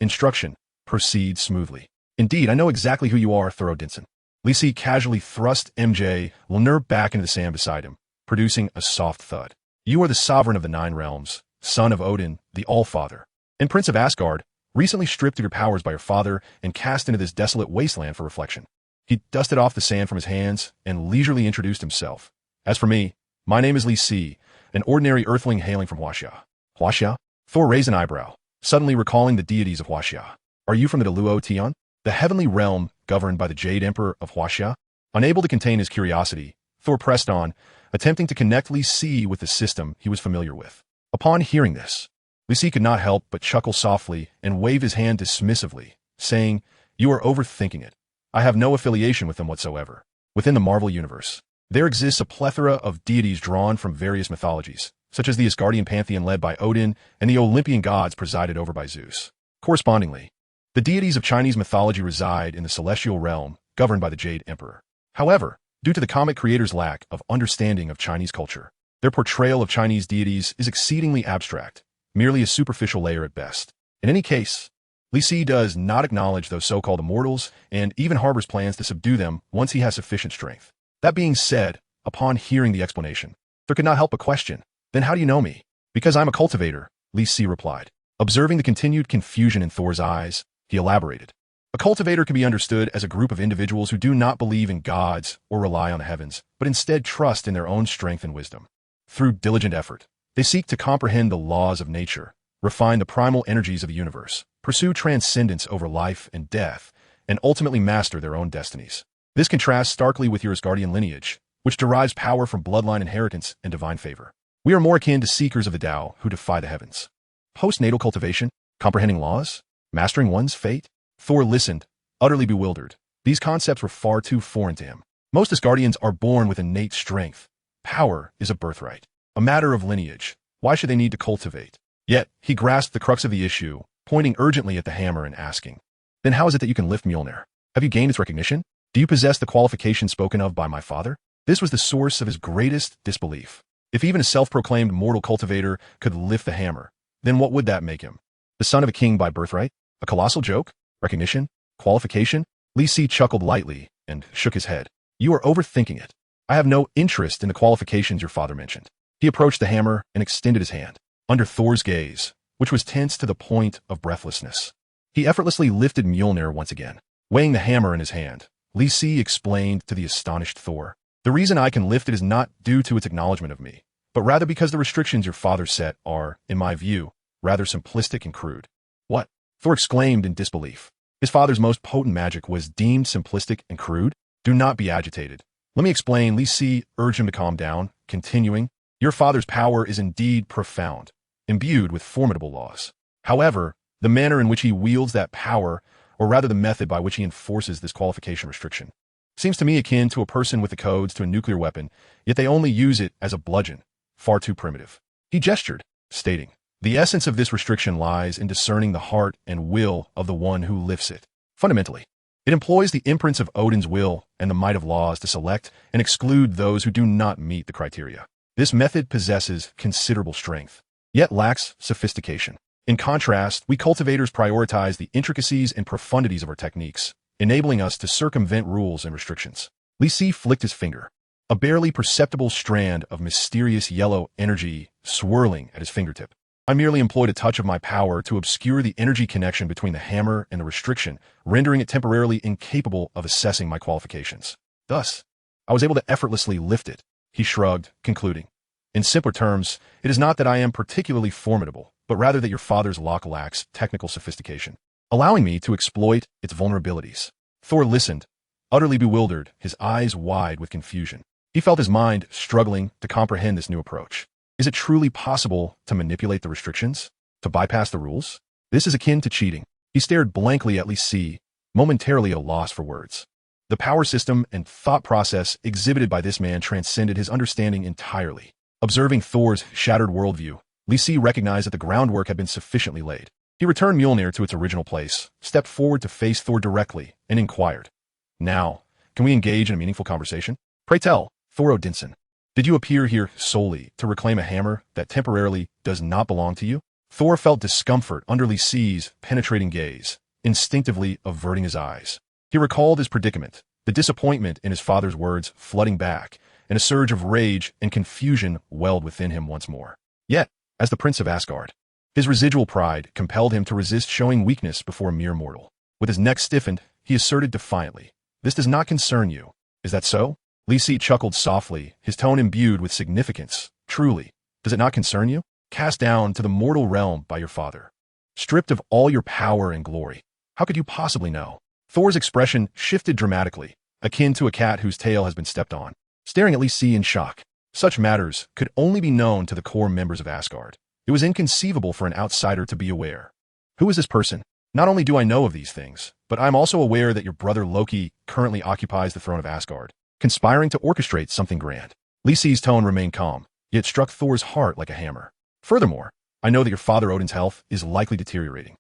instruction, proceed smoothly. Indeed, I know exactly who you are, Thor Odinson. Li Si casually thrust MJ Lilner back into the sand beside him, producing a soft thud. You are the sovereign of the 9 realms, son of Odin, the All-Father, and Prince of Asgard, recently stripped of your powers by your father and cast into this desolate wasteland for reflection. He dusted off the sand from his hands and leisurely introduced himself. As for me, my name is Li Si, an ordinary earthling hailing from Huaxia. Huaxia? Thor raised an eyebrow, suddenly recalling the deities of Huaxia. Are you from the Deluo Tian, the heavenly realm governed by the Jade Emperor of Huaxia? Unable to contain his curiosity, Thor pressed on, attempting to connect Li Si with the system he was familiar with. Upon hearing this, Li Si could not help but chuckle softly and wave his hand dismissively, saying, You are overthinking it. I have no affiliation with them whatsoever. Within the Marvel Universe, there exists a plethora of deities drawn from various mythologies, such as the Asgardian pantheon led by Odin and the Olympian gods presided over by Zeus. Correspondingly, the deities of Chinese mythology reside in the celestial realm governed by the Jade Emperor. However, due to the comic creators' lack of understanding of Chinese culture, their portrayal of Chinese deities is exceedingly abstract, merely a superficial layer at best. In any case, Li Si does not acknowledge those so-called immortals and even harbors plans to subdue them once he has sufficient strength. That being said, upon hearing the explanation, Thor could not help but question, Then how do you know me? Because I'm a cultivator, Li Si replied. Observing the continued confusion in Thor's eyes, he elaborated. A cultivator can be understood as a group of individuals who do not believe in gods or rely on the heavens, but instead trust in their own strength and wisdom. Through diligent effort, they seek to comprehend the laws of nature, refine the primal energies of the universe, pursue transcendence over life and death, and ultimately master their own destinies. This contrasts starkly with your Asgardian lineage, which derives power from bloodline inheritance and divine favor. We are more akin to seekers of the Tao who defy the heavens. Postnatal cultivation, comprehending laws, mastering one's fate? Thor listened, utterly bewildered. These concepts were far too foreign to him. Most Asgardians are born with innate strength. Power is a birthright, a matter of lineage. Why should they need to cultivate? Yet, he grasped the crux of the issue, pointing urgently at the hammer and asking, Then how is it that you can lift Mjolnir? Have you gained its recognition? Do you possess the qualifications spoken of by my father? This was the source of his greatest disbelief. If even a self-proclaimed mortal cultivator could lift the hammer, then what would that make him? The son of a king by birthright? A colossal joke? Recognition? Qualification? Li Si chuckled lightly and shook his head. You are overthinking it. I have no interest in the qualifications your father mentioned. He approached the hammer and extended his hand. Under Thor's gaze, which was tense to the point of breathlessness, he effortlessly lifted Mjolnir once again. Weighing the hammer in his hand, Li Si explained to the astonished Thor, The reason I can lift it is not due to its acknowledgement of me, but rather because the restrictions your father set are, in my view, rather simplistic and crude. What? Thor exclaimed in disbelief. His father's most potent magic was deemed simplistic and crude? Do not be agitated. Let me explain. Li Si urged him to calm down, continuing, Your father's power is indeed profound, imbued with formidable laws. However, the manner in which he wields that power, or rather the method by which he enforces this qualification restriction, seems to me akin to a person with the codes to a nuclear weapon, yet they only use it as a bludgeon, far too primitive. He gestured, stating, The essence of this restriction lies in discerning the heart and will of the one who lifts it. Fundamentally, it employs the imprints of Odin's will and the might of laws to select and exclude those who do not meet the criteria. This method possesses considerable strength, yet lacks sophistication. In contrast, we cultivators prioritize the intricacies and profundities of our techniques, enabling us to circumvent rules and restrictions. Li Si flicked his finger, a barely perceptible strand of mysterious yellow energy swirling at his fingertip. I merely employed a touch of my power to obscure the energy connection between the hammer and the restriction, rendering it temporarily incapable of assessing my qualifications. Thus, I was able to effortlessly lift it. He shrugged, concluding, In simpler terms, it is not that I am particularly formidable, but rather that your father's lock lacks technical sophistication, allowing me to exploit its vulnerabilities. Thor listened, utterly bewildered, his eyes wide with confusion. He felt his mind struggling to comprehend this new approach. Is it truly possible to manipulate the restrictions? To bypass the rules? This is akin to cheating. He stared blankly at Li Si, momentarily at a loss for words. The power system and thought process exhibited by this man transcended his understanding entirely. Observing Thor's shattered worldview, Lisi recognized that the groundwork had been sufficiently laid. He returned Mjolnir to its original place, stepped forward to face Thor directly, and inquired, "Now, can we engage in a meaningful conversation? Pray tell, Thor Odinson, did you appear here solely to reclaim a hammer that temporarily does not belong to you?" Thor felt discomfort under Lisi's penetrating gaze, instinctively averting his eyes. He recalled his predicament, the disappointment in his father's words flooding back, and a surge of rage and confusion welled within him once more. Yet, as the Prince of Asgard, his residual pride compelled him to resist showing weakness before a mere mortal. With his neck stiffened, he asserted defiantly, "This does not concern you. Is that so?" Lisi chuckled softly, his tone imbued with significance. "Truly, does it not concern you? Cast down to the mortal realm by your father, stripped of all your power and glory. How could you possibly know?" Thor's expression shifted dramatically, akin to a cat whose tail has been stepped on, staring at Lisi in shock. Such matters could only be known to the core members of Asgard. It was inconceivable for an outsider to be aware. "Who is this person? Not only do I know of these things, but I am also aware that your brother Loki currently occupies the throne of Asgard, conspiring to orchestrate something grand." Lisi's tone remained calm, yet struck Thor's heart like a hammer. "Furthermore, I know that your father Odin's health is likely deteriorating."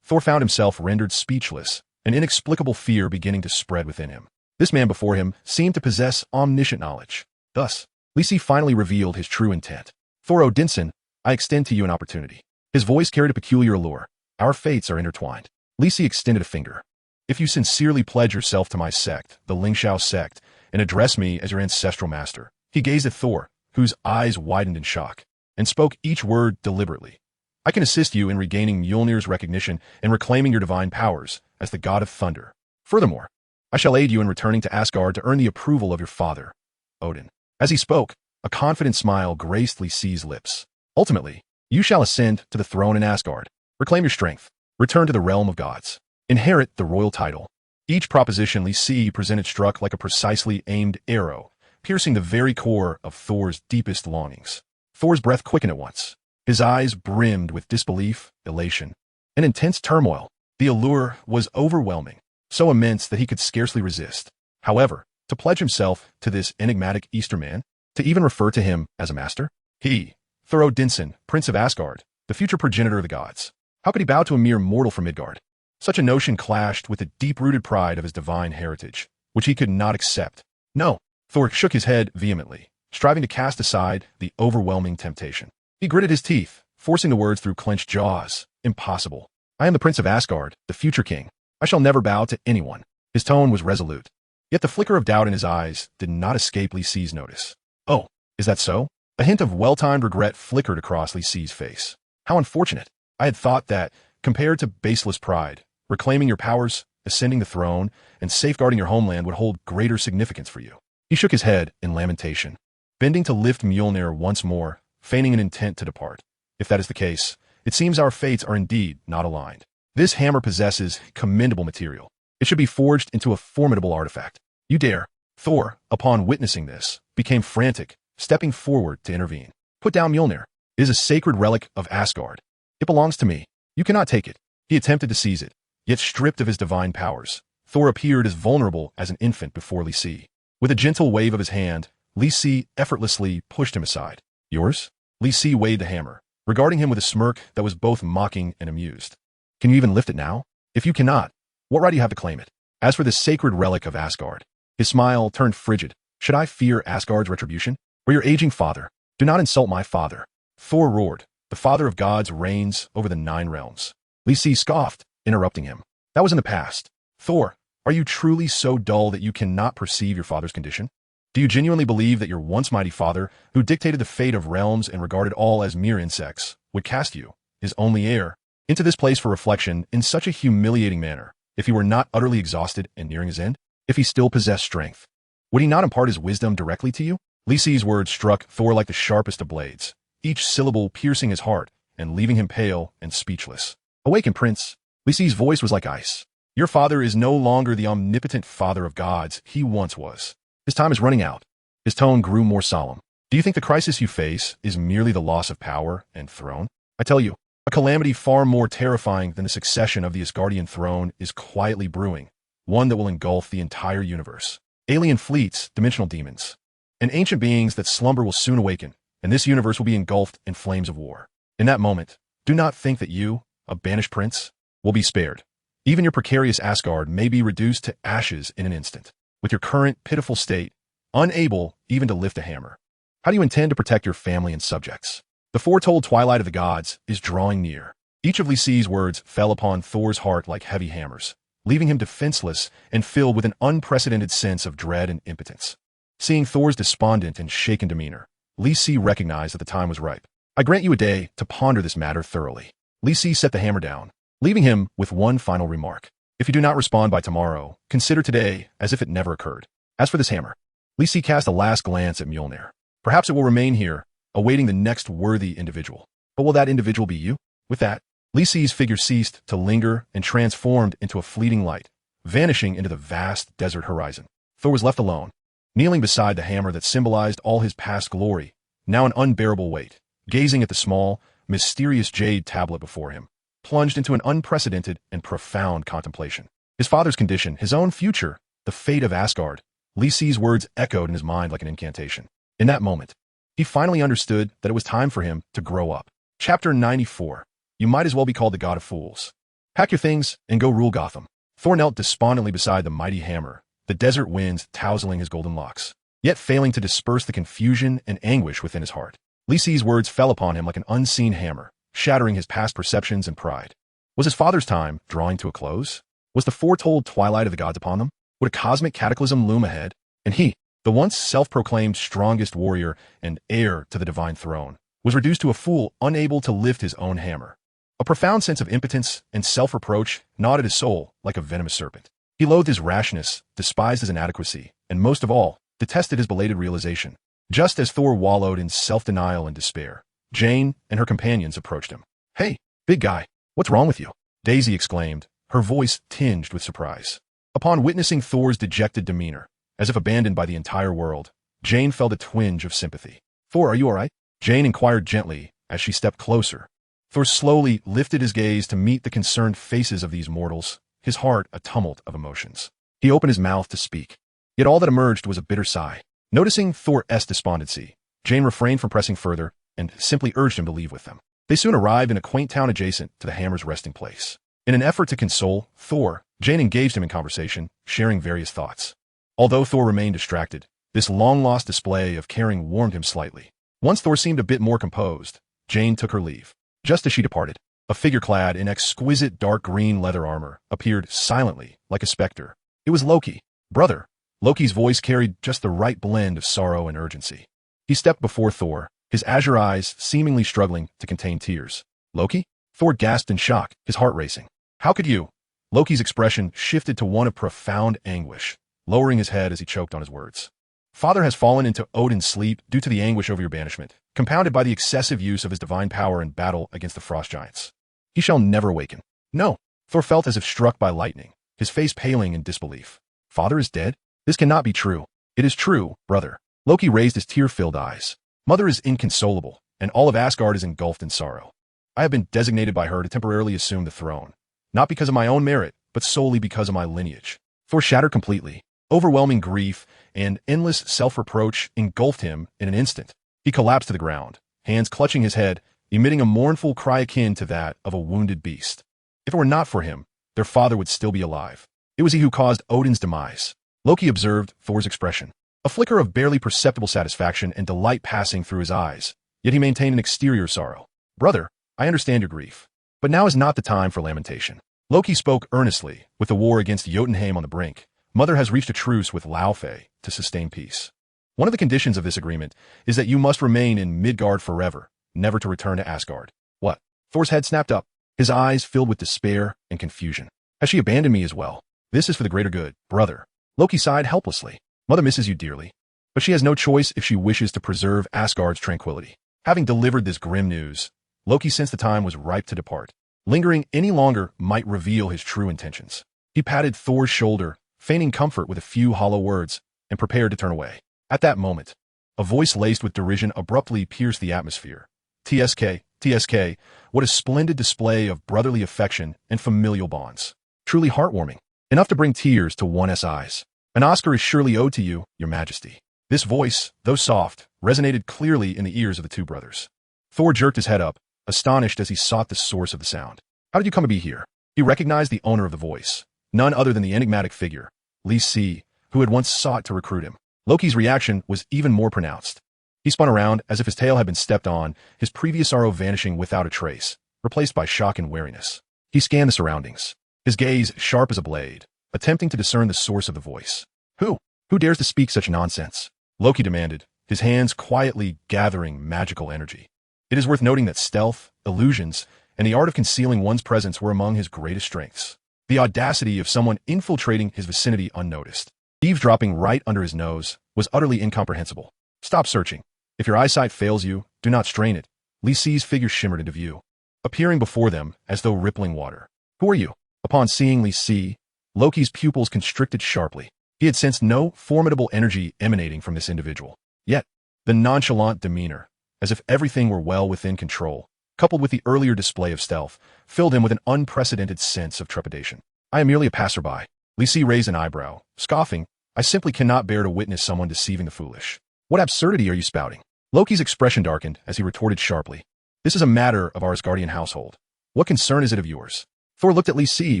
Thor found himself rendered speechless, an inexplicable fear beginning to spread within him. This man before him seemed to possess omniscient knowledge. Thus, Lisi finally revealed his true intent. "Thor Odinson, I extend to you an opportunity." His voice carried a peculiar allure. "Our fates are intertwined." Lisi extended a finger. "If you sincerely pledge yourself to my sect, the Lingshao sect, and address me as your ancestral master." He gazed at Thor, whose eyes widened in shock, and spoke each word deliberately. "I can assist you in regaining Mjolnir's recognition and reclaiming your divine powers as the god of thunder. Furthermore, I shall aid you in returning to Asgard to earn the approval of your father, Odin." As he spoke, a confident smile graced Lisi's lips. "Ultimately, you shall ascend to the throne in Asgard, reclaim your strength, return to the realm of gods, inherit the royal title." Each proposition Lisi presented struck like a precisely aimed arrow, piercing the very core of Thor's deepest longings. Thor's breath quickened at once. His eyes brimmed with disbelief, elation, and intense turmoil. The allure was overwhelming, so immense that he could scarcely resist. However, to pledge himself to this enigmatic Easterman, to even refer to him as a master? He, Thor Odinson, Prince of Asgard, the future progenitor of the gods. How could he bow to a mere mortal from Midgard? Such a notion clashed with the deep-rooted pride of his divine heritage, which he could not accept. No, Thor shook his head vehemently, striving to cast aside the overwhelming temptation. He gritted his teeth, forcing the words through clenched jaws. "Impossible. I am the Prince of Asgard, the future king. I shall never bow to anyone." His tone was resolute. Yet the flicker of doubt in his eyes did not escape Lisi's notice. "Oh, is that so?" A hint of well-timed regret flickered across Lisi's face. "How unfortunate. I had thought that, compared to baseless pride, reclaiming your powers, ascending the throne, and safeguarding your homeland would hold greater significance for you." He shook his head in lamentation, bending to lift Mjolnir once more, feigning an intent to depart. "If that is the case, it seems our fates are indeed not aligned. This hammer possesses commendable material. It should be forged into a formidable artifact. You dare." Thor, upon witnessing this, became frantic, stepping forward to intervene. "Put down Mjolnir. It is a sacred relic of Asgard. It belongs to me. You cannot take it." He attempted to seize it, yet stripped of his divine powers, Thor appeared as vulnerable as an infant before Lisi. With a gentle wave of his hand, Lisi effortlessly pushed him aside. "Yours?" Lisi weighed the hammer, regarding him with a smirk that was both mocking and amused. "Can you even lift it now? If you cannot, what right do you have to claim it? As for this sacred relic of Asgard," his smile turned frigid, "should I fear Asgard's retribution? Or your aging father? Do not insult my father." Thor roared. "The father of gods reigns over the 9 realms." Lisi scoffed, interrupting him. "That was in the past. Thor, are you truly so dull that you cannot perceive your father's condition? Do you genuinely believe that your once mighty father, who dictated the fate of realms and regarded all as mere insects, would cast you, his only heir, into this place for reflection in such a humiliating manner, if he were not utterly exhausted and nearing his end? If he still possessed strength, would he not impart his wisdom directly to you?" Lisi's words struck Thor like the sharpest of blades, each syllable piercing his heart and leaving him pale and speechless. "Awaken, Prince." Lisi's voice was like ice. "Your father is no longer the omnipotent father of gods he once was. His time is running out." His tone grew more solemn. "Do you think the crisis you face is merely the loss of power and throne? I tell you, a calamity far more terrifying than the succession of the Asgardian throne is quietly brewing, one that will engulf the entire universe. Alien fleets, dimensional demons, and ancient beings that slumber will soon awaken, and this universe will be engulfed in flames of war. In that moment, do not think that you, a banished prince, will be spared. Even your precarious Asgard may be reduced to ashes in an instant. With your current pitiful state, unable even to lift a hammer. How do you intend to protect your family and subjects? The foretold twilight of the gods is drawing near. Each of Lysi's words fell upon Thor's heart like heavy hammers, leaving him defenseless and filled with an unprecedented sense of dread and impotence. Seeing Thor's despondent and shaken demeanor, Lysi recognized that the time was ripe. I grant you a day to ponder this matter thoroughly. Lysi set the hammer down, leaving him with one final remark. If you do not respond by tomorrow, consider today as if it never occurred. As for this hammer, Lysi cast a last glance at Mjolnir. Perhaps it will remain here, awaiting the next worthy individual. But will that individual be you? With that, Lysi's figure ceased to linger and transformed into a fleeting light, vanishing into the vast desert horizon. Thor was left alone, kneeling beside the hammer that symbolized all his past glory, now an unbearable weight, gazing at the small, mysterious jade tablet before him, plunged into an unprecedented and profound contemplation. His father's condition, his own future, the fate of Asgard. Lysi's words echoed in his mind like an incantation. In that moment, he finally understood that it was time for him to grow up. Chapter 94. You might as well be called the God of Fools. Pack your things and go rule Gotham. Thor knelt despondently beside the mighty hammer, the desert winds tousling his golden locks, yet failing to disperse the confusion and anguish within his heart. Lysi's words fell upon him like an unseen hammer, shattering his past perceptions and pride. Was his father's time drawing to a close? Was the foretold twilight of the gods upon them? Would a cosmic cataclysm loom ahead? And he, the once self-proclaimed strongest warrior and heir to the divine throne, was reduced to a fool unable to lift his own hammer. A profound sense of impotence and self-reproach gnawed at his soul like a venomous serpent. He loathed his rashness, despised his inadequacy, and most of all, detested his belated realization. Just as Thor wallowed in self-denial and despair, Jane and her companions approached him. "Hey, big guy, what's wrong with you?" Daisy exclaimed, her voice tinged with surprise. Upon witnessing Thor's dejected demeanor, as if abandoned by the entire world, Jane felt a twinge of sympathy. "Thor, are you all right?" Jane inquired gently as she stepped closer. Thor slowly lifted his gaze to meet the concerned faces of these mortals, his heart a tumult of emotions. He opened his mouth to speak, yet all that emerged was a bitter sigh. Noticing Thor's despondency, Jane refrained from pressing further and simply urged him to leave with them. They soon arrived in a quaint town adjacent to the hammer's resting place. In an effort to console Thor, Jane engaged him in conversation, sharing various thoughts. Although Thor remained distracted, this long-lost display of caring warmed him slightly. Once Thor seemed a bit more composed, Jane took her leave. Just as she departed, a figure clad in exquisite dark green leather armor appeared silently, like a specter. It was Loki. "Brother." Loki's voice carried just the right blend of sorrow and urgency. He stepped before Thor, his azure eyes seemingly struggling to contain tears. "Loki?" Thor gasped in shock, his heart racing. "How could you?" Loki's expression shifted to one of profound anguish, lowering his head as he choked on his words. "Father has fallen into Odin's sleep due to the anguish over your banishment, compounded by the excessive use of his divine power in battle against the frost giants. He shall never awaken." "No." Thor felt as if struck by lightning, his face paling in disbelief. "Father is dead? This cannot be true." "It is true, brother." Loki raised his tear-filled eyes. "Mother is inconsolable, and all of Asgard is engulfed in sorrow. I have been designated by her to temporarily assume the throne, not because of my own merit, but solely because of my lineage." Thor shattered completely. Overwhelming grief and endless self-reproach engulfed him in an instant. He collapsed to the ground, hands clutching his head, emitting a mournful cry akin to that of a wounded beast. If it were not for him, their father would still be alive. It was he who caused Odin's demise. Loki observed Thor's expression, a flicker of barely perceptible satisfaction and delight passing through his eyes, yet he maintained an exterior sorrow. "Brother, I understand your grief, but now is not the time for lamentation." Loki spoke earnestly. With the war against Jotunheim on the brink, Mother has reached a truce with Laufey to sustain peace. One of the conditions of this agreement is that you must remain in Midgard forever, never to return to Asgard. What? Thor's head snapped up, his eyes filled with despair and confusion. "Has she abandoned me as well? This is for the greater good, brother." Loki sighed helplessly. "Mother misses you dearly, but she has no choice if she wishes to preserve Asgard's tranquility." Having delivered this grim news, Loki sensed the time was ripe to depart. Lingering any longer might reveal his true intentions. He patted Thor's shoulder, feigning comfort with a few hollow words, and prepared to turn away. At that moment, a voice laced with derision abruptly pierced the atmosphere. TSK, what a splendid display of brotherly affection and familial bonds. Truly heartwarming." Enough to bring tears to one's eyes. An Oscar is surely owed to you, your majesty. This voice, though soft, resonated clearly in the ears of the two brothers. Thor jerked his head up, astonished as he sought the source of the sound. How did you come to be here? He recognized the owner of the voice, none other than the enigmatic figure, Li Si, who had once sought to recruit him. Loki's reaction was even more pronounced. He spun around as if his tail had been stepped on, his previous sorrow vanishing without a trace, replaced by shock and wariness. He scanned the surroundings, his gaze sharp as a blade, attempting to discern the source of the voice. Who dares to speak such nonsense? Loki demanded, his hands quietly gathering magical energy. It is worth noting that stealth, illusions, and the art of concealing one's presence were among his greatest strengths. The audacity of someone infiltrating his vicinity unnoticed, eavesdropping right under his nose, was utterly incomprehensible. Stop searching. If your eyesight fails you, do not strain it. Li Si's figure shimmered into view, appearing before them as though rippling water. Who are you? Upon seeing Li Si, Loki's pupils constricted sharply. He had sensed no formidable energy emanating from this individual. Yet, the nonchalant demeanor, as if everything were well within control, coupled with the earlier display of stealth, filled him with an unprecedented sense of trepidation. I am merely a passerby. Li Si raised an eyebrow, scoffing. I simply cannot bear to witness someone deceiving the foolish. What absurdity are you spouting? Loki's expression darkened as he retorted sharply. This is a matter of our Asgardian household. What concern is it of yours? Thor looked at Li Si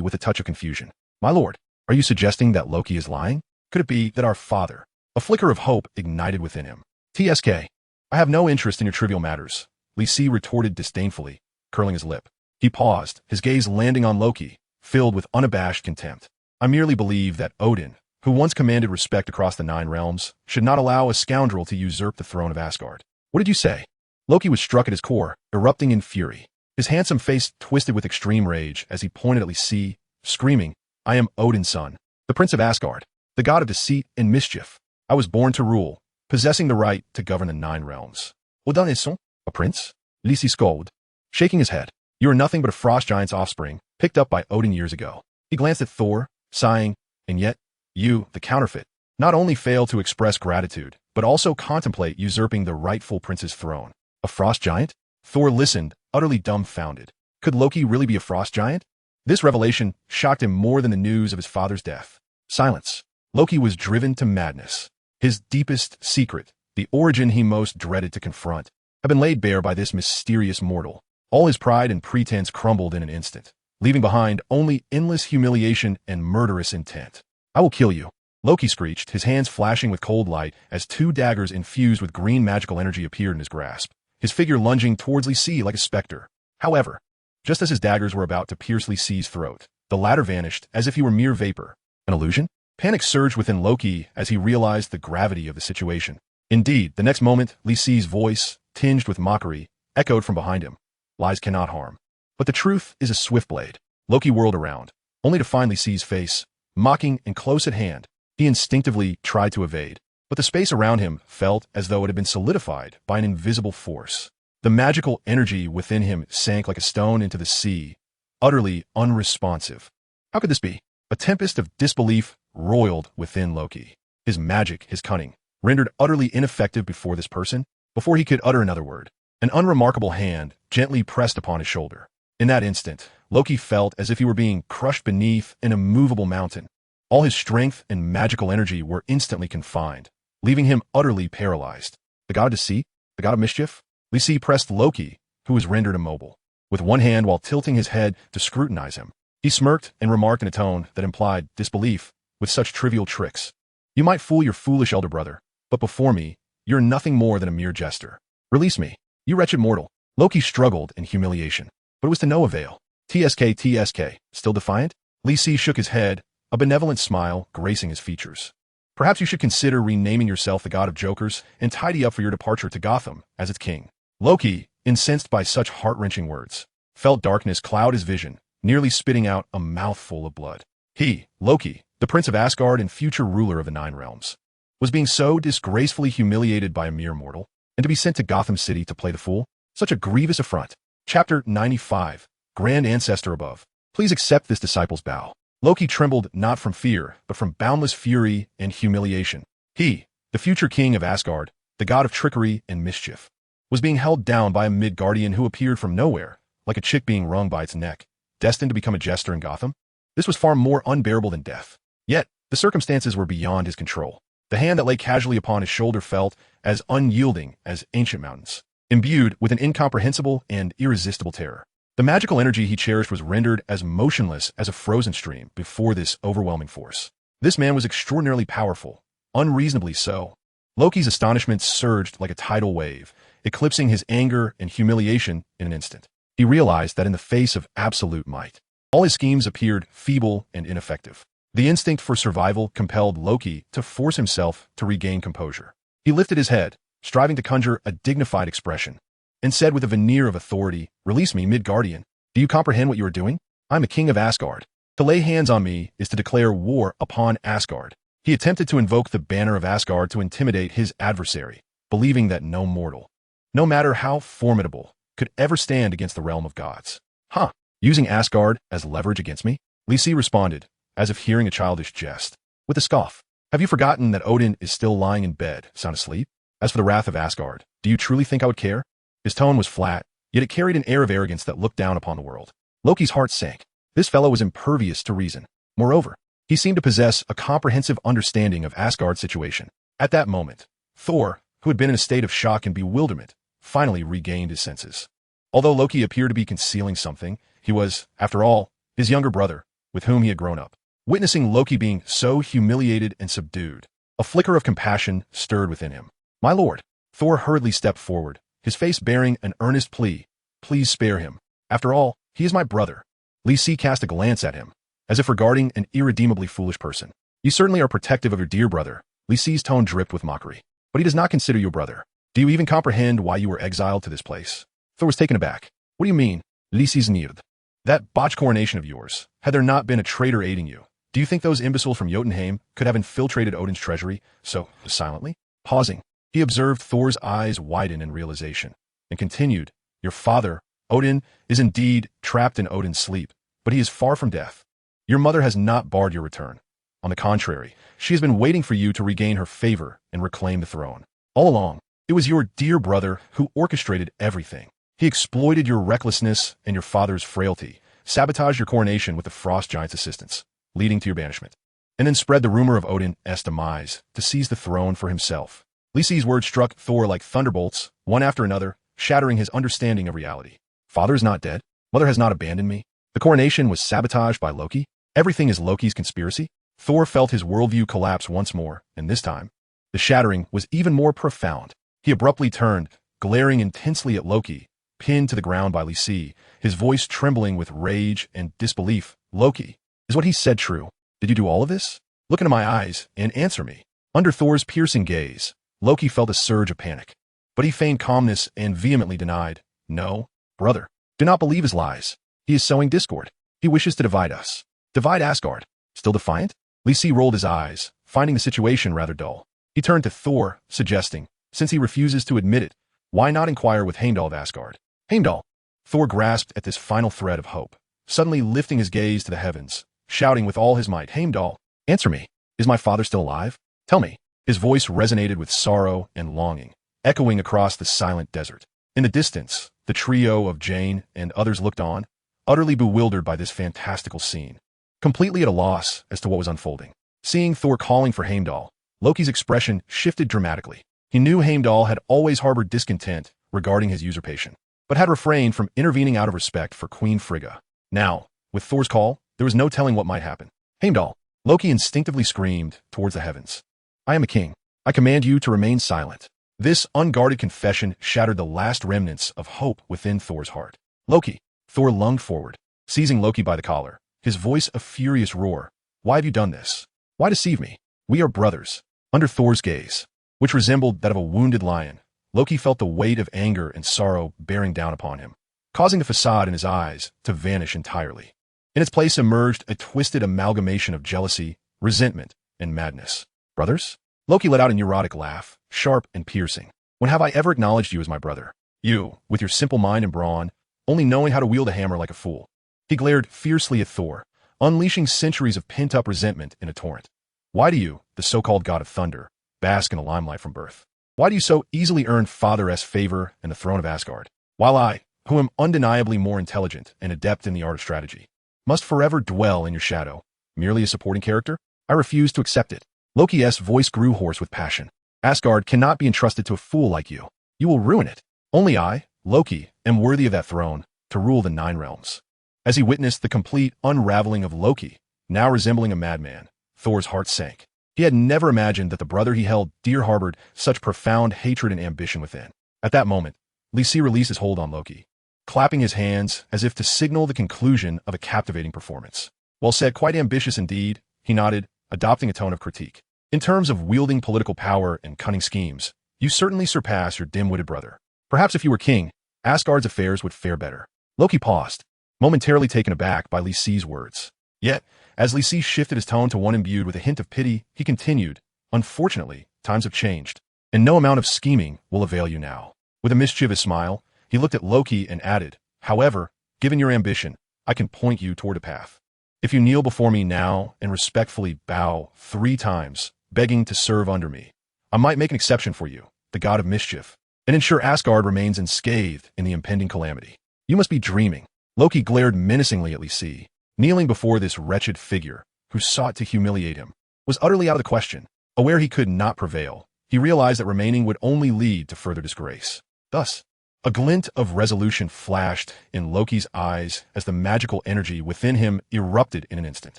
with a touch of confusion. My lord, are you suggesting that Loki is lying? Could it be that our father... A flicker of hope ignited within him. TSK. I have no interest in your trivial matters, Li Si retorted disdainfully, curling his lip. He paused, his gaze landing on Loki, filled with unabashed contempt. I merely believe that Odin, who once commanded respect across the 9 realms, should not allow a scoundrel to usurp the throne of Asgard. What did you say? Loki was struck at his core, erupting in fury. His handsome face twisted with extreme rage as he pointed at Li Si, screaming, I am Odin's son, the prince of Asgard, the god of deceit and mischief. I was born to rule, possessing the right to govern the 9 realms. Odin is son, a prince? Li Si scolded, shaking his head. You are nothing but a frost giant's offspring, picked up by Odin years ago. He glanced at Thor, sighing, and yet, you, the counterfeit, not only fail to express gratitude, but also contemplate usurping the rightful prince's throne. A frost giant? Thor listened, utterly dumbfounded. Could Loki really be a frost giant? This revelation shocked him more than the news of his father's death. Silence. Loki was driven to madness. His deepest secret, the origin he most dreaded to confront, had been laid bare by this mysterious mortal. All his pride and pretense crumbled in an instant, leaving behind only endless humiliation and murderous intent. I will kill you, Loki screeched, his hands flashing with cold light as 2 daggers infused with green magical energy appeared in his grasp, his figure lunging towards Li Si like a specter. However, just as his daggers were about to pierce Li Si's throat, the latter vanished as if he were mere vapor. An illusion? Panic surged within Loki as he realized the gravity of the situation. Indeed, the next moment, Li Si's voice, tinged with mockery, echoed from behind him. Lies cannot harm. But the truth is a swift blade. Loki whirled around, only to find Li Si's face, mocking and close at hand. He instinctively tried to evade, but the space around him felt as though it had been solidified by an invisible force. The magical energy within him sank like a stone into the sea, utterly unresponsive. How could this be? A tempest of disbelief roiled within Loki. His magic, his cunning, rendered utterly ineffective before this person, before he could utter another word. An unremarkable hand gently pressed upon his shoulder. In that instant, Loki felt as if he were being crushed beneath an immovable mountain. All his strength and magical energy were instantly confined, leaving him utterly paralyzed. The god of deceit? The god of mischief? Li Si pressed Loki, who was rendered immobile, with one hand while tilting his head to scrutinize him. He smirked and remarked in a tone that implied disbelief with such trivial tricks. You might fool your foolish elder brother, but before me, you're nothing more than a mere jester. Release me, you wretched mortal. Loki struggled in humiliation, but it was to no avail. TSK, still defiant? Li Si shook his head, a benevolent smile gracing his features. Perhaps you should consider renaming yourself the god of jokers and tidy up for your departure to Gotham as its king. Loki, incensed by such heart-wrenching words, felt darkness cloud his vision, nearly spitting out a mouthful of blood. He, Loki, the prince of Asgard and future ruler of the 9 realms, was being so disgracefully humiliated by a mere mortal, and to be sent to Gotham City to play the fool? Such a grievous affront. Chapter 95. Grand Ancestor above. Please accept this disciple's bow. Loki trembled not from fear, but from boundless fury and humiliation. He, the future king of Asgard, the god of trickery and mischief, was being held down by a Midgardian who appeared from nowhere, like a chick being wrung by its neck, destined to become a jester in Gotham. This was far more unbearable than death. Yet, the circumstances were beyond his control. The hand that lay casually upon his shoulder felt as unyielding as ancient mountains, imbued with an incomprehensible and irresistible terror. The magical energy he cherished was rendered as motionless as a frozen stream before this overwhelming force. This man was extraordinarily powerful, unreasonably so. Loki's astonishment surged like a tidal wave, eclipsing his anger and humiliation in an instant. He realized that in the face of absolute might, all his schemes appeared feeble and ineffective. The instinct for survival compelled Loki to force himself to regain composure. He lifted his head, striving to conjure a dignified expression, and said with a veneer of authority, "Release me, Midgardian. Do you comprehend what you are doing? I'm the king of Asgard. To lay hands on me is to declare war upon Asgard." He attempted to invoke the banner of Asgard to intimidate his adversary, believing that no mortal, no matter how formidable, could ever stand against the realm of gods. Huh, using Asgard as leverage against me? Lisi responded, as if hearing a childish jest, with a scoff. Have you forgotten that Odin is still lying in bed, sound asleep? As for the wrath of Asgard, do you truly think I would care? His tone was flat, yet it carried an air of arrogance that looked down upon the world. Loki's heart sank. This fellow was impervious to reason. Moreover, he seemed to possess a comprehensive understanding of Asgard's situation. At that moment, Thor, who had been in a state of shock and bewilderment, finally regained his senses. Although Loki appeared to be concealing something, he was, after all, his younger brother, with whom he had grown up. Witnessing Loki being so humiliated and subdued, a flicker of compassion stirred within him. "My lord," Thor hurriedly stepped forward, his face bearing an earnest plea. "Please spare him. After all, he is my brother." Lisi cast a glance at him, as if regarding an irredeemably foolish person. "You certainly are protective of your dear brother." Lisi's tone dripped with mockery. "But he does not consider you a brother. Do you even comprehend why you were exiled to this place?" Thor was taken aback. "What do you mean?" Lisi sneered. "That botched coronation of yours. Had there not been a traitor aiding you, do you think those imbeciles from Jotunheim could have infiltrated Odin's treasury so silently?" Pausing, he observed Thor's eyes widen in realization, and continued, "Your father, Odin, is indeed trapped in Odin's sleep, but he is far from death. Your mother has not barred your return. On the contrary, she has been waiting for you to regain her favor and reclaim the throne. All along, it was your dear brother who orchestrated everything. He exploited your recklessness and your father's frailty, sabotaged your coronation with the Frost Giant's assistance, leading to your banishment, and then spread the rumor of Odin's demise to seize the throne for himself." Lisi's words struck Thor like thunderbolts, one after another, shattering his understanding of reality. Father is not dead. Mother has not abandoned me. The coronation was sabotaged by Loki. Everything is Loki's conspiracy. Thor felt his worldview collapse once more, and this time, the shattering was even more profound. He abruptly turned, glaring intensely at Loki, pinned to the ground by Lisi, his voice trembling with rage and disbelief. "Loki, is what he said true? Did you do all of this? Look into my eyes and answer me." Under Thor's piercing gaze, Loki felt a surge of panic, but he feigned calmness and vehemently denied, "No, brother, do not believe his lies. He is sowing discord. He wishes to divide us. Divide Asgard." Still defiant? Lisi rolled his eyes, finding the situation rather dull. He turned to Thor, suggesting, "Since he refuses to admit it, why not inquire with Heimdall of Asgard?" "Heimdall!" Thor grasped at this final thread of hope, suddenly lifting his gaze to the heavens, shouting with all his might, "Heimdall, answer me. Is my father still alive? Tell me." His voice resonated with sorrow and longing, echoing across the silent desert. In the distance, the trio of Jane and others looked on, utterly bewildered by this fantastical scene, completely at a loss as to what was unfolding. Seeing Thor calling for Heimdall, Loki's expression shifted dramatically. He knew Heimdall had always harbored discontent regarding his usurpation, but had refrained from intervening out of respect for Queen Frigga. Now, with Thor's call, there was no telling what might happen. "Heimdall!" Loki instinctively screamed towards the heavens. "I am a king. I command you to remain silent." This unguarded confession shattered the last remnants of hope within Thor's heart. "Loki!" Thor lunged forward, seizing Loki by the collar, his voice a furious roar. "Why have you done this? Why deceive me? We are brothers." Under Thor's gaze, which resembled that of a wounded lion, Loki felt the weight of anger and sorrow bearing down upon him, causing the facade in his eyes to vanish entirely. In its place emerged a twisted amalgamation of jealousy, resentment, and madness. "Brothers?" Loki let out a neurotic laugh, sharp and piercing. "When have I ever acknowledged you as my brother? You, with your simple mind and brawn, only knowing how to wield a hammer like a fool." He glared fiercely at Thor, unleashing centuries of pent-up resentment in a torrent. "Why do you, the so-called god of thunder, bask in the limelight from birth? Why do you so easily earn Father's favor and the throne of Asgard, while I, who am undeniably more intelligent and adept in the art of strategy, must forever dwell in your shadow, merely a supporting character? I refuse to accept it. Loki's voice grew hoarse with passion. Asgard cannot be entrusted to a fool like you. You will ruin it. Only I, Loki, am worthy of that throne, to rule the 9 realms. As he witnessed the complete unraveling of Loki, now resembling a madman, Thor's heart sank. He had never imagined that the brother he held dear harbored such profound hatred and ambition within. At that moment, Lisi released his hold on Loki, clapping his hands as if to signal the conclusion of a captivating performance. Well said, quite ambitious indeed, he nodded, adopting a tone of critique. In terms of wielding political power and cunning schemes, you certainly surpass your dim-witted brother. Perhaps if you were king, Asgard's affairs would fare better. Loki paused, momentarily taken aback by Lisi's words. Yet, as Lisi shifted his tone to one imbued with a hint of pity, he continued, Unfortunately, times have changed, and no amount of scheming will avail you now. With a mischievous smile, he looked at Loki and added, However, given your ambition, I can point you toward a path. If you kneel before me now and respectfully bow 3 times, begging to serve under me, I might make an exception for you, the god of mischief, and ensure Asgard remains unscathed in the impending calamity. You must be dreaming. Loki glared menacingly at Lisi. Kneeling before this wretched figure, who sought to humiliate him, was utterly out of the question. Aware he could not prevail, he realized that remaining would only lead to further disgrace. Thus, a glint of resolution flashed in Loki's eyes as the magical energy within him erupted in an instant.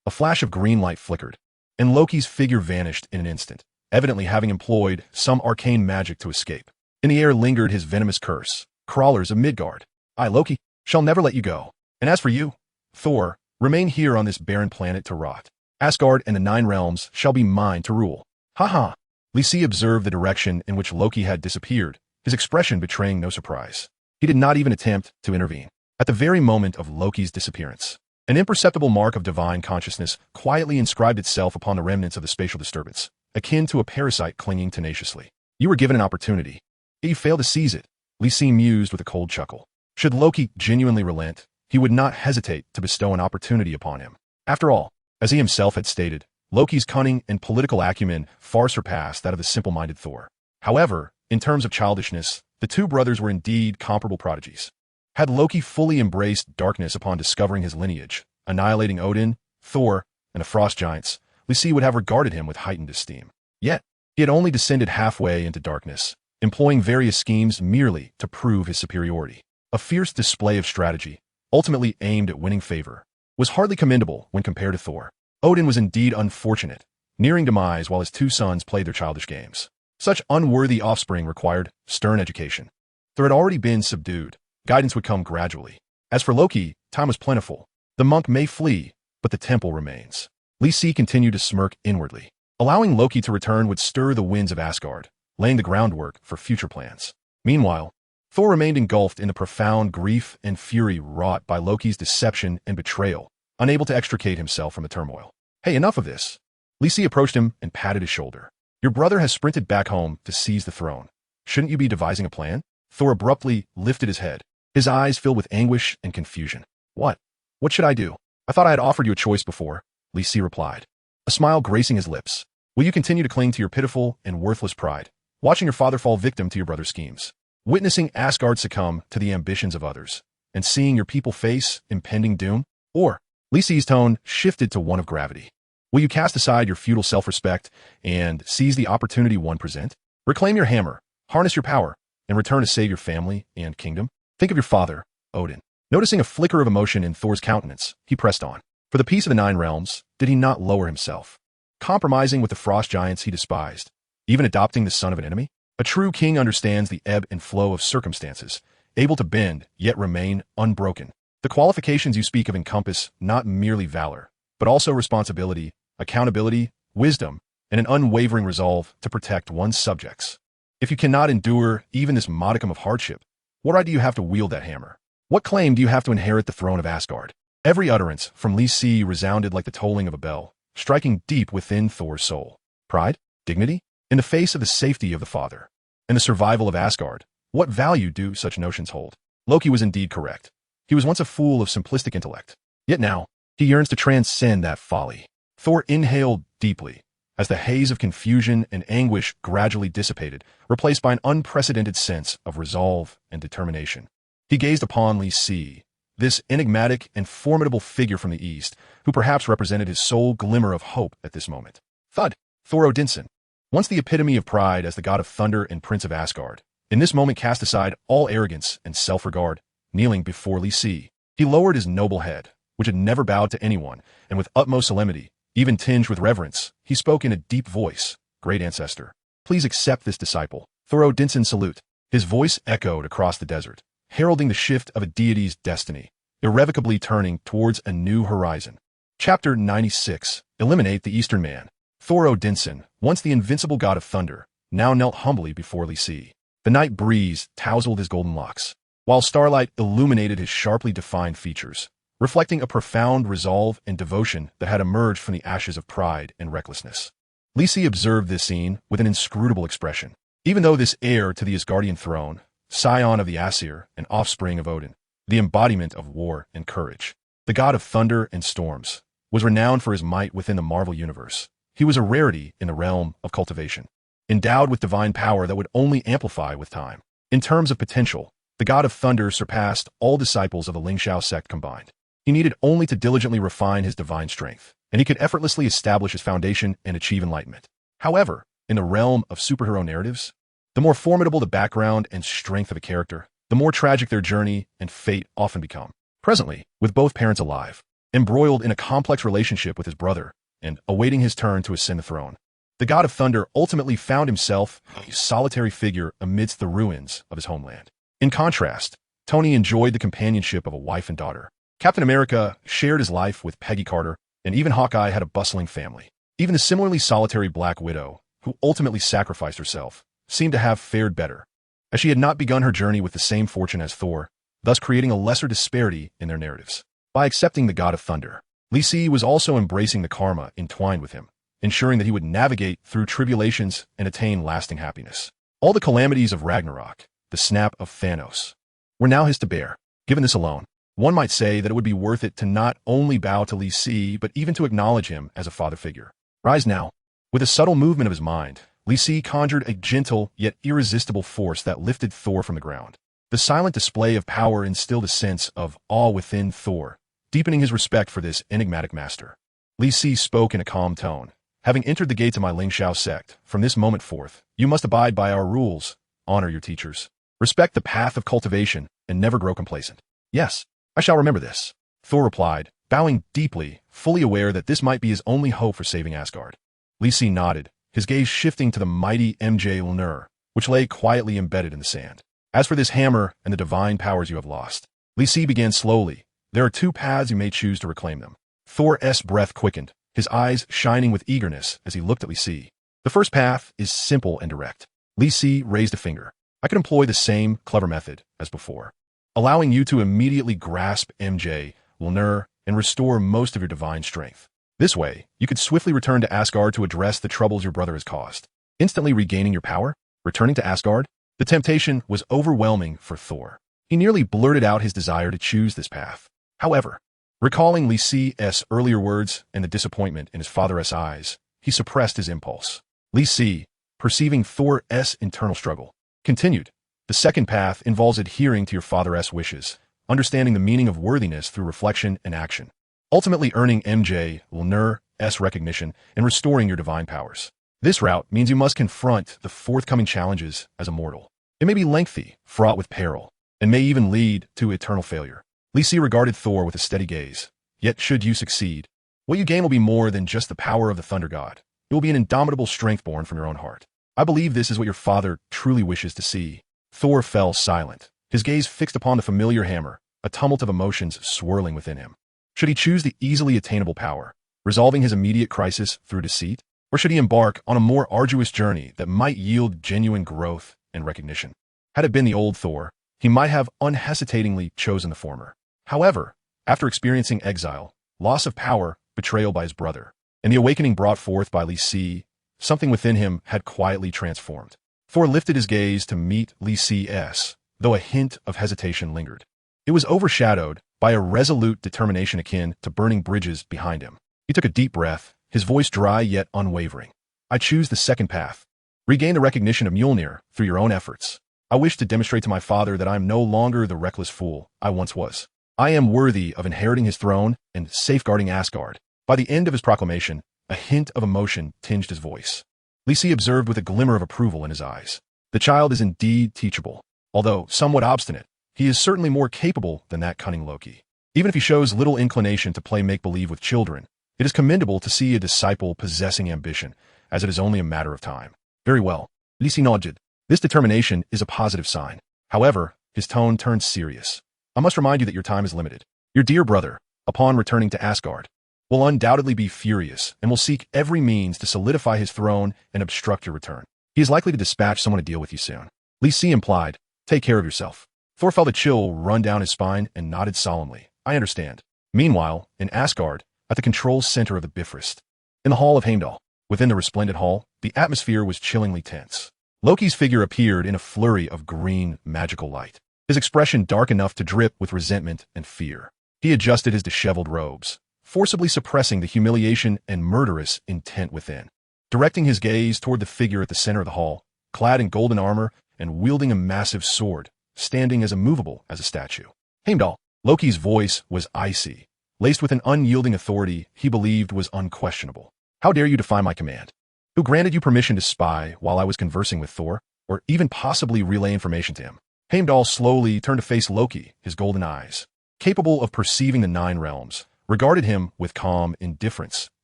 A flash of green light flickered, and Loki's figure vanished in an instant, evidently having employed some arcane magic to escape. In the air lingered his venomous curse, Crawlers of Midgard. I, Loki, shall never let you go. And as for you, Thor, remain here on this barren planet to rot. Asgard and the 9 realms shall be mine to rule. Ha ha! Lisi observed the direction in which Loki had disappeared, his expression betraying no surprise. He did not even attempt to intervene. At the very moment of Loki's disappearance, an imperceptible mark of divine consciousness quietly inscribed itself upon the remnants of the spatial disturbance, akin to a parasite clinging tenaciously. You were given an opportunity, yet you failed to seize it, Lisi mused with a cold chuckle. Should Loki genuinely relent, he would not hesitate to bestow an opportunity upon him. After all, as he himself had stated, Loki's cunning and political acumen far surpassed that of the simple-minded Thor. However, in terms of childishness, the 2 brothers were indeed comparable prodigies. Had Loki fully embraced darkness upon discovering his lineage, annihilating Odin, Thor, and the frost giants, Lisi would have regarded him with heightened esteem. Yet, he had only descended halfway into darkness, employing various schemes merely to prove his superiority. A fierce display of strategy, ultimately aimed at winning favor, was hardly commendable when compared to Thor. Odin was indeed unfortunate, nearing demise while his 2 sons played their childish games. Such unworthy offspring required stern education. Thor had already been subdued. Guidance would come gradually. As for Loki, time was plentiful. The monk may flee, but the temple remains. Lisi continued to smirk inwardly. Allowing Loki to return would stir the winds of Asgard, laying the groundwork for future plans. Meanwhile, Thor remained engulfed in the profound grief and fury wrought by Loki's deception and betrayal, unable to extricate himself from the turmoil. Hey, enough of this. Lisi approached him and patted his shoulder. Your brother has sprinted back home to seize the throne. Shouldn't you be devising a plan? Thor abruptly lifted his head, his eyes filled with anguish and confusion. What? What should I do? I thought I had offered you a choice before, Lisi replied, a smile gracing his lips. Will you continue to cling to your pitiful and worthless pride, watching your father fall victim to your brother's schemes? Witnessing Asgard succumb to the ambitions of others, and seeing your people face impending doom? Or, Lisi's tone shifted to one of gravity. Will you cast aside your feudal self-respect and seize the opportunity one present? Reclaim your hammer, harness your power, and return to save your family and kingdom? Think of your father, Odin. Noticing a flicker of emotion in Thor's countenance, he pressed on. For the peace of the 9 realms, did he not lower himself? Compromising with the frost giants he despised, even adopting the son of an enemy? A true king understands the ebb and flow of circumstances, able to bend, yet remain unbroken. The qualifications you speak of encompass not merely valor, but also responsibility, accountability, wisdom, and an unwavering resolve to protect one's subjects. If you cannot endure even this modicum of hardship, what right do you have to wield that hammer? What claim do you have to inherit the throne of Asgard? Every utterance from Lisi resounded like the tolling of a bell, striking deep within Thor's soul. Pride? Dignity? In the face of the safety of the father and the survival of Asgard, what value do such notions hold? Loki was indeed correct. He was once a fool of simplistic intellect. Yet now, he yearns to transcend that folly. Thor inhaled deeply, as the haze of confusion and anguish gradually dissipated, replaced by an unprecedented sense of resolve and determination. He gazed upon Lisi, this enigmatic and formidable figure from the east, who perhaps represented his sole glimmer of hope at this moment. Thud, Thor Odinson, once the epitome of pride as the god of thunder and prince of Asgard, in this moment cast aside all arrogance and self-regard, kneeling before Lysi. He lowered his noble head, which had never bowed to anyone, and with utmost solemnity, even tinged with reverence, he spoke in a deep voice, "Great ancestor, please accept this disciple, Thor Odinson salute." His voice echoed across the desert, heralding the shift of a deity's destiny, irrevocably turning towards a new horizon. Chapter 96. Eliminate the Eastern Man. Thor Odinson, once the invincible god of thunder, now knelt humbly before Lysi. The night breeze tousled his golden locks, while starlight illuminated his sharply defined features, reflecting a profound resolve and devotion that had emerged from the ashes of pride and recklessness. Lysi observed this scene with an inscrutable expression. Even though this heir to the Asgardian throne, scion of the Aesir and offspring of Odin, the embodiment of war and courage, the god of thunder and storms, was renowned for his might within the Marvel universe, he was a rarity in the realm of cultivation, endowed with divine power that would only amplify with time. In terms of potential, the god of thunder surpassed all disciples of the Lingxiao sect combined. He needed only to diligently refine his divine strength, and he could effortlessly establish his foundation and achieve enlightenment. However, in the realm of superhero narratives, the more formidable the background and strength of a character, the more tragic their journey and fate often become. Presently, with both parents alive, embroiled in a complex relationship with his brother, and awaiting his turn to ascend the throne, the god of thunder ultimately found himself a solitary figure amidst the ruins of his homeland. In contrast, Tony enjoyed the companionship of a wife and daughter. Captain America shared his life with Peggy Carter, and even Hawkeye had a bustling family. Even the similarly solitary Black Widow, who ultimately sacrificed herself, seemed to have fared better, as she had not begun her journey with the same fortune as Thor, thus creating a lesser disparity in their narratives. By accepting the god of thunder, Lysi was also embracing the karma entwined with him, ensuring that he would navigate through tribulations and attain lasting happiness. All the calamities of Ragnarok, the snap of Thanos, were now his to bear. Given this alone, one might say that it would be worth it to not only bow to Lysi, but even to acknowledge him as a father figure. Rise now. With a subtle movement of his mind, Lysi conjured a gentle yet irresistible force that lifted Thor from the ground. The silent display of power instilled a sense of awe within Thor, deepening his respect for this enigmatic master. Lysi spoke in a calm tone. "Having entered the gates of my Lingxiao sect, from this moment forth, you must abide by our rules, honor your teachers, respect the path of cultivation, and never grow complacent." "Yes, I shall remember this," Thor replied, bowing deeply, fully aware that this might be his only hope for saving Asgard. Lysi nodded, his gaze shifting to the mighty Mjolnir, which lay quietly embedded in the sand. "As for this hammer and the divine powers you have lost," Lysi began slowly, "there are two paths you may choose to reclaim them." Thor's breath quickened, his eyes shining with eagerness as he looked at Lysi. "The first path is simple and direct." Lysi raised a finger. "I could employ the same clever method as before, allowing you to immediately grasp Mjolnir and restore most of your divine strength. This way, you could swiftly return to Asgard to address the troubles your brother has caused, instantly regaining your power, returning to Asgard." The temptation was overwhelming for Thor. He nearly blurted out his desire to choose this path. However, recalling Lysi's earlier words and the disappointment in his father's eyes, he suppressed his impulse. Lysi, perceiving Thor's internal struggle, continued, "The second path involves adhering to your father's wishes, understanding the meaning of worthiness through reflection and action, ultimately earning Mjolnir's recognition and restoring your divine powers. This route means you must confront the forthcoming challenges as a mortal. It may be lengthy, fraught with peril, and may even lead to eternal failure." Lysi regarded Thor with a steady gaze. "Yet should you succeed, what you gain will be more than just the power of the thunder god. It will be an indomitable strength born from your own heart. I believe this is what your father truly wishes to see." Thor fell silent, his gaze fixed upon the familiar hammer, a tumult of emotions swirling within him. Should he choose the easily attainable power, resolving his immediate crisis through deceit? Or should he embark on a more arduous journey that might yield genuine growth and recognition? Had it been the old Thor, he might have unhesitatingly chosen the former. However, after experiencing exile, loss of power, betrayal by his brother, and the awakening brought forth by Lysi, something within him had quietly transformed. Thor lifted his gaze to meet Lysi's, though a hint of hesitation lingered. It was overshadowed by a resolute determination akin to burning bridges behind him. He took a deep breath, his voice dry yet unwavering. "I choose the second path. Regain the recognition of Mjolnir through your own efforts. I wish to demonstrate to my father that I am no longer the reckless fool I once was. I am worthy of inheriting his throne and safeguarding Asgard. By the end of his proclamation, a hint of emotion tinged his voice. Lysi observed with a glimmer of approval in his eyes. The child is indeed teachable. Although somewhat obstinate, he is certainly more capable than that cunning Loki. Even if he shows little inclination to play make-believe with children, it is commendable to see a disciple possessing ambition, as it is only a matter of time. Very well. Lysi nodded. This determination is a positive sign. However, his tone turned serious. I must remind you that your time is limited. Your dear brother, upon returning to Asgard, will undoubtedly be furious and will seek every means to solidify his throne and obstruct your return. He is likely to dispatch someone to deal with you soon. Lysi implied, take care of yourself. Thor felt a chill run down his spine and nodded solemnly. I understand. Meanwhile, in Asgard, at the control center of the Bifrost, in the Hall of Heimdall, within the resplendent hall, the atmosphere was chillingly tense. Loki's figure appeared in a flurry of green, magical light, his expression dark enough to drip with resentment and fear. He adjusted his disheveled robes, forcibly suppressing the humiliation and murderous intent within. Directing his gaze toward the figure at the center of the hall, clad in golden armor and wielding a massive sword, standing as immovable as a statue. Heimdall. Loki's voice was icy, laced with an unyielding authority he believed was unquestionable. How dare you defy my command? Who granted you permission to spy while I was conversing with Thor, or even possibly relay information to him? Heimdall slowly turned to face Loki, his golden eyes, capable of perceiving the 9 realms, regarded him with calm indifference,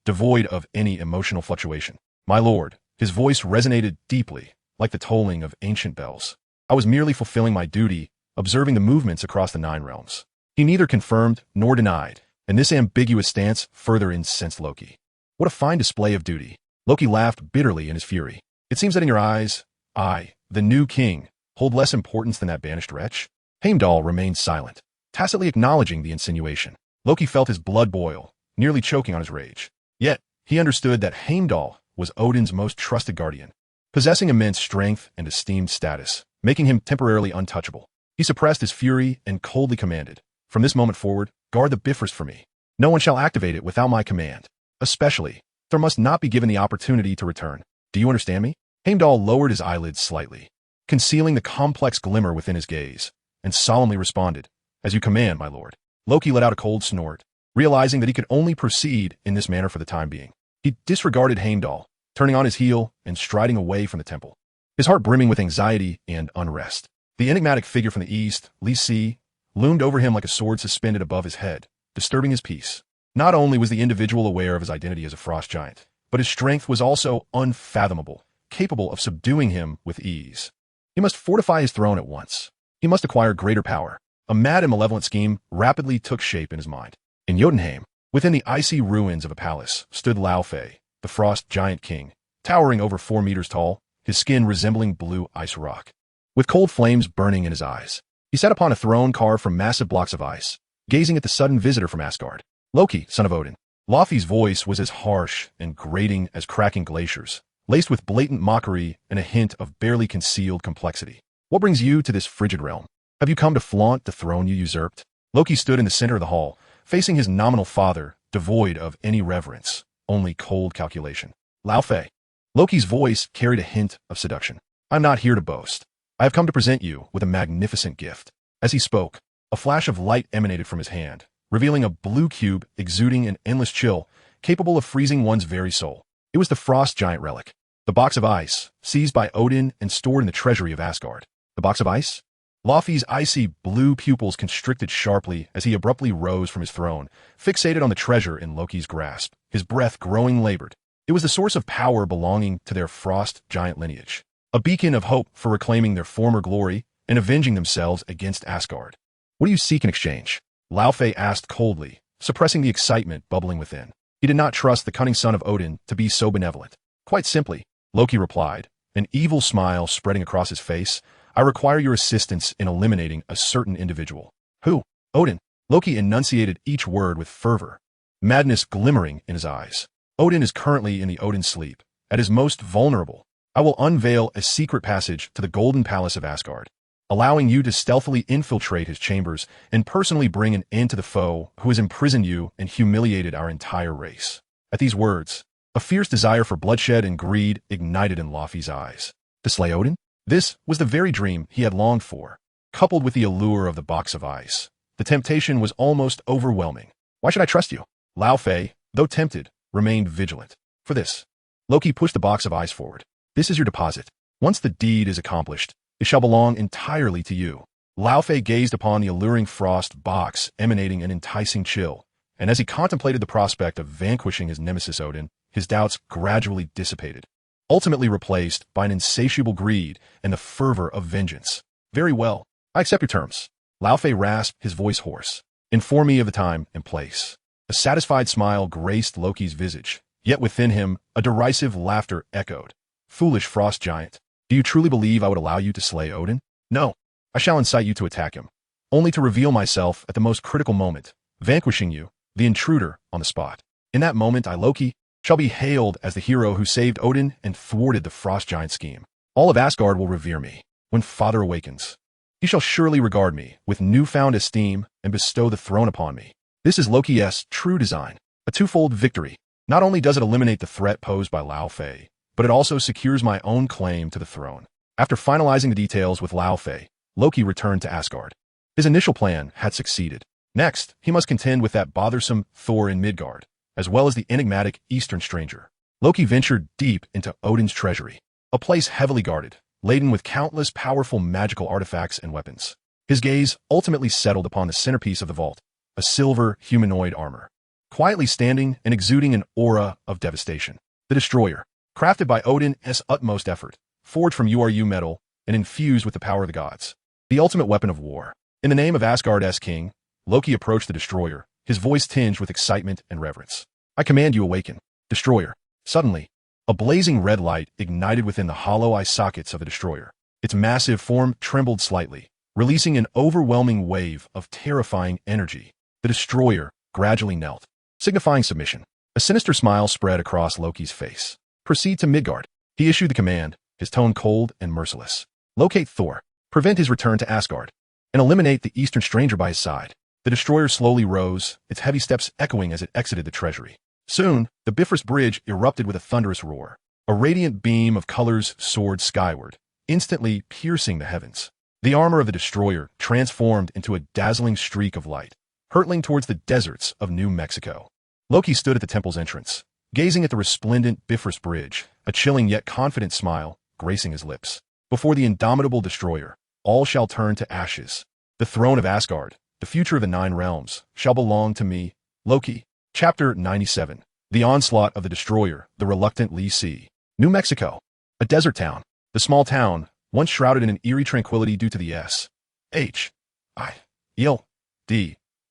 devoid of any emotional fluctuation. My lord, his voice resonated deeply, like the tolling of ancient bells. I was merely fulfilling my duty, observing the movements across the 9 realms. He neither confirmed nor denied, and this ambiguous stance further incensed Loki. What a fine display of duty. Loki laughed bitterly in his fury. It seems that in your eyes, I, the new king, hold less importance than that banished wretch? Heimdall remained silent, tacitly acknowledging the insinuation. Loki felt his blood boil, nearly choking on his rage. Yet, he understood that Heimdall was Odin's most trusted guardian, possessing immense strength and esteemed status, making him temporarily untouchable. He suppressed his fury and coldly commanded, from this moment forward, guard the Bifrost for me. No one shall activate it without my command. Especially, Thor must not be given the opportunity to return. Do you understand me? Heimdall lowered his eyelids slightly, concealing the complex glimmer within his gaze, and solemnly responded, as you command, my lord. Loki let out a cold snort, realizing that he could only proceed in this manner for the time being. He disregarded Heimdall, turning on his heel and striding away from the temple, his heart brimming with anxiety and unrest. The enigmatic figure from the east, Lysi, loomed over him like a sword suspended above his head, disturbing his peace. Not only was the individual aware of his identity as a frost giant, but his strength was also unfathomable, capable of subduing him with ease. He must fortify his throne at once. He must acquire greater power. A mad and malevolent scheme rapidly took shape in his mind. In Jotunheim, within the icy ruins of a palace, stood Laufey, the frost giant king, towering over 4 meters tall, his skin resembling blue ice rock, with cold flames burning in his eyes. He sat upon a throne carved from massive blocks of ice, gazing at the sudden visitor from Asgard. Loki, son of Odin. Laufey's voice was as harsh and grating as cracking glaciers, laced with blatant mockery and a hint of barely concealed complexity. What brings you to this frigid realm? Have you come to flaunt the throne you usurped? Loki stood in the center of the hall, facing his nominal father, devoid of any reverence, only cold calculation. Laufey. Loki's voice carried a hint of seduction. I'm not here to boast. I have come to present you with a magnificent gift. As he spoke, a flash of light emanated from his hand, revealing a blue cube exuding an endless chill, capable of freezing one's very soul. It was the frost giant relic, the box of ice, seized by Odin and stored in the treasury of Asgard. The box of ice? Laufey's icy blue pupils constricted sharply as he abruptly rose from his throne, fixated on the treasure in Loki's grasp, his breath growing labored. It was the source of power belonging to their frost giant lineage, a beacon of hope for reclaiming their former glory and avenging themselves against Asgard. What do you seek in exchange? Laufey asked coldly, suppressing the excitement bubbling within. He did not trust the cunning son of Odin to be so benevolent. Quite simply, Loki replied, an evil smile spreading across his face, I require your assistance in eliminating a certain individual. Who? Odin. Loki enunciated each word with fervor, madness glimmering in his eyes. Odin is currently in the Odin sleep, at his most vulnerable. I will unveil a secret passage to the Golden Palace of Asgard, allowing you to stealthily infiltrate his chambers and personally bring an end to the foe who has imprisoned you and humiliated our entire race. At these words, a fierce desire for bloodshed and greed ignited in Laufey's eyes. To slay Odin? This was the very dream he had longed for, coupled with the allure of the box of ice. The temptation was almost overwhelming. Why should I trust you? Lao Fei, though tempted, remained vigilant. For this, Loki pushed the box of ice forward. This is your deposit. Once the deed is accomplished, it shall belong entirely to you. Lao Fei gazed upon the alluring frost box, emanating an enticing chill, and as he contemplated the prospect of vanquishing his nemesis Odin, his doubts gradually dissipated, ultimately replaced by an insatiable greed and the fervor of vengeance. Very well, I accept your terms. Lao Fei rasped, his voice hoarse. Inform me of the time and place. A satisfied smile graced Loki's visage, yet within him a derisive laughter echoed. Foolish frost giant, do you truly believe I would allow you to slay Odin? No, I shall incite you to attack him, only to reveal myself at the most critical moment, vanquishing you, the intruder, on the spot. In that moment I, Loki, shall be hailed as the hero who saved Odin and thwarted the frost giant scheme. All of Asgard will revere me. When Father awakens, he shall surely regard me with newfound esteem and bestow the throne upon me. This is Loki's true design, a twofold victory. Not only does it eliminate the threat posed by Lao Fei, but it also secures my own claim to the throne. After finalizing the details with Lao Fei, Loki returned to Asgard. His initial plan had succeeded. Next, he must contend with that bothersome Thor in Midgard, as well as the enigmatic Eastern stranger. Loki ventured deep into Odin's treasury, a place heavily guarded, laden with countless powerful magical artifacts and weapons. His gaze ultimately settled upon the centerpiece of the vault, a silver humanoid armor, quietly standing and exuding an aura of devastation. The Destroyer, crafted by Odin's utmost effort, forged from URU metal and infused with the power of the gods. The ultimate weapon of war. In the name of Asgard's king, Loki approached the Destroyer, his voice tinged with excitement and reverence. I command you awaken, Destroyer. Suddenly, a blazing red light ignited within the hollow eye sockets of the Destroyer. Its massive form trembled slightly, releasing an overwhelming wave of terrifying energy. The Destroyer gradually knelt, signifying submission. A sinister smile spread across Loki's face. Proceed to Midgard. He issued the command, his tone cold and merciless. Locate Thor, prevent his return to Asgard, and eliminate the Eastern stranger by his side. The Destroyer slowly rose, its heavy steps echoing as it exited the treasury. Soon, the Bifrost Bridge erupted with a thunderous roar. A radiant beam of colors soared skyward, instantly piercing the heavens. The armor of the Destroyer transformed into a dazzling streak of light, hurtling towards the deserts of New Mexico. Loki stood at the temple's entrance, gazing at the resplendent Bifrost Bridge, a chilling yet confident smile gracing his lips. Before the indomitable Destroyer, all shall turn to ashes. The throne of Asgard, the future of the Nine Realms, shall belong to me, Loki. Chapter 97. The Onslaught of the Destroyer, the Reluctant Lee Si. New Mexico. A desert town. The small town, once shrouded in an eerie tranquility due to the S.H.I.E.L.D.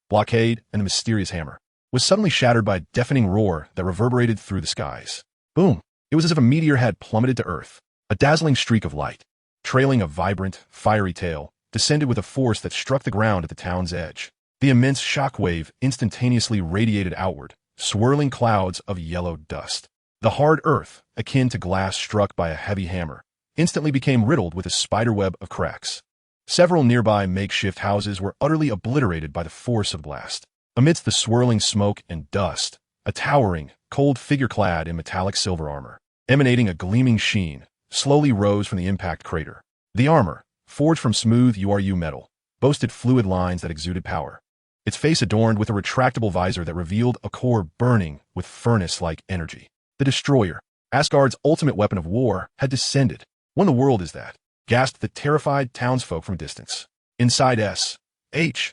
blockade and the mysterious hammer, was suddenly shattered by a deafening roar that reverberated through the skies. Boom! It was as if a meteor had plummeted to Earth. A dazzling streak of light, trailing a vibrant, fiery tail, descended with a force that struck the ground at the town's edge. The immense shockwave instantaneously radiated outward, swirling clouds of yellow dust. The hard earth, akin to glass struck by a heavy hammer, instantly became riddled with a spiderweb of cracks. Several nearby makeshift houses were utterly obliterated by the force of the blast. Amidst the swirling smoke and dust, a towering, cold figure clad in metallic silver armor, emanating a gleaming sheen, slowly rose from the impact crater. The armor, forged from smooth URU metal, boasted fluid lines that exuded power. Its face adorned with a retractable visor that revealed a core burning with furnace-like energy. The Destroyer, Asgard's ultimate weapon of war, had descended. What in the world is that? Gasped the terrified townsfolk from a distance. Inside S.H.I.E.L.D.'s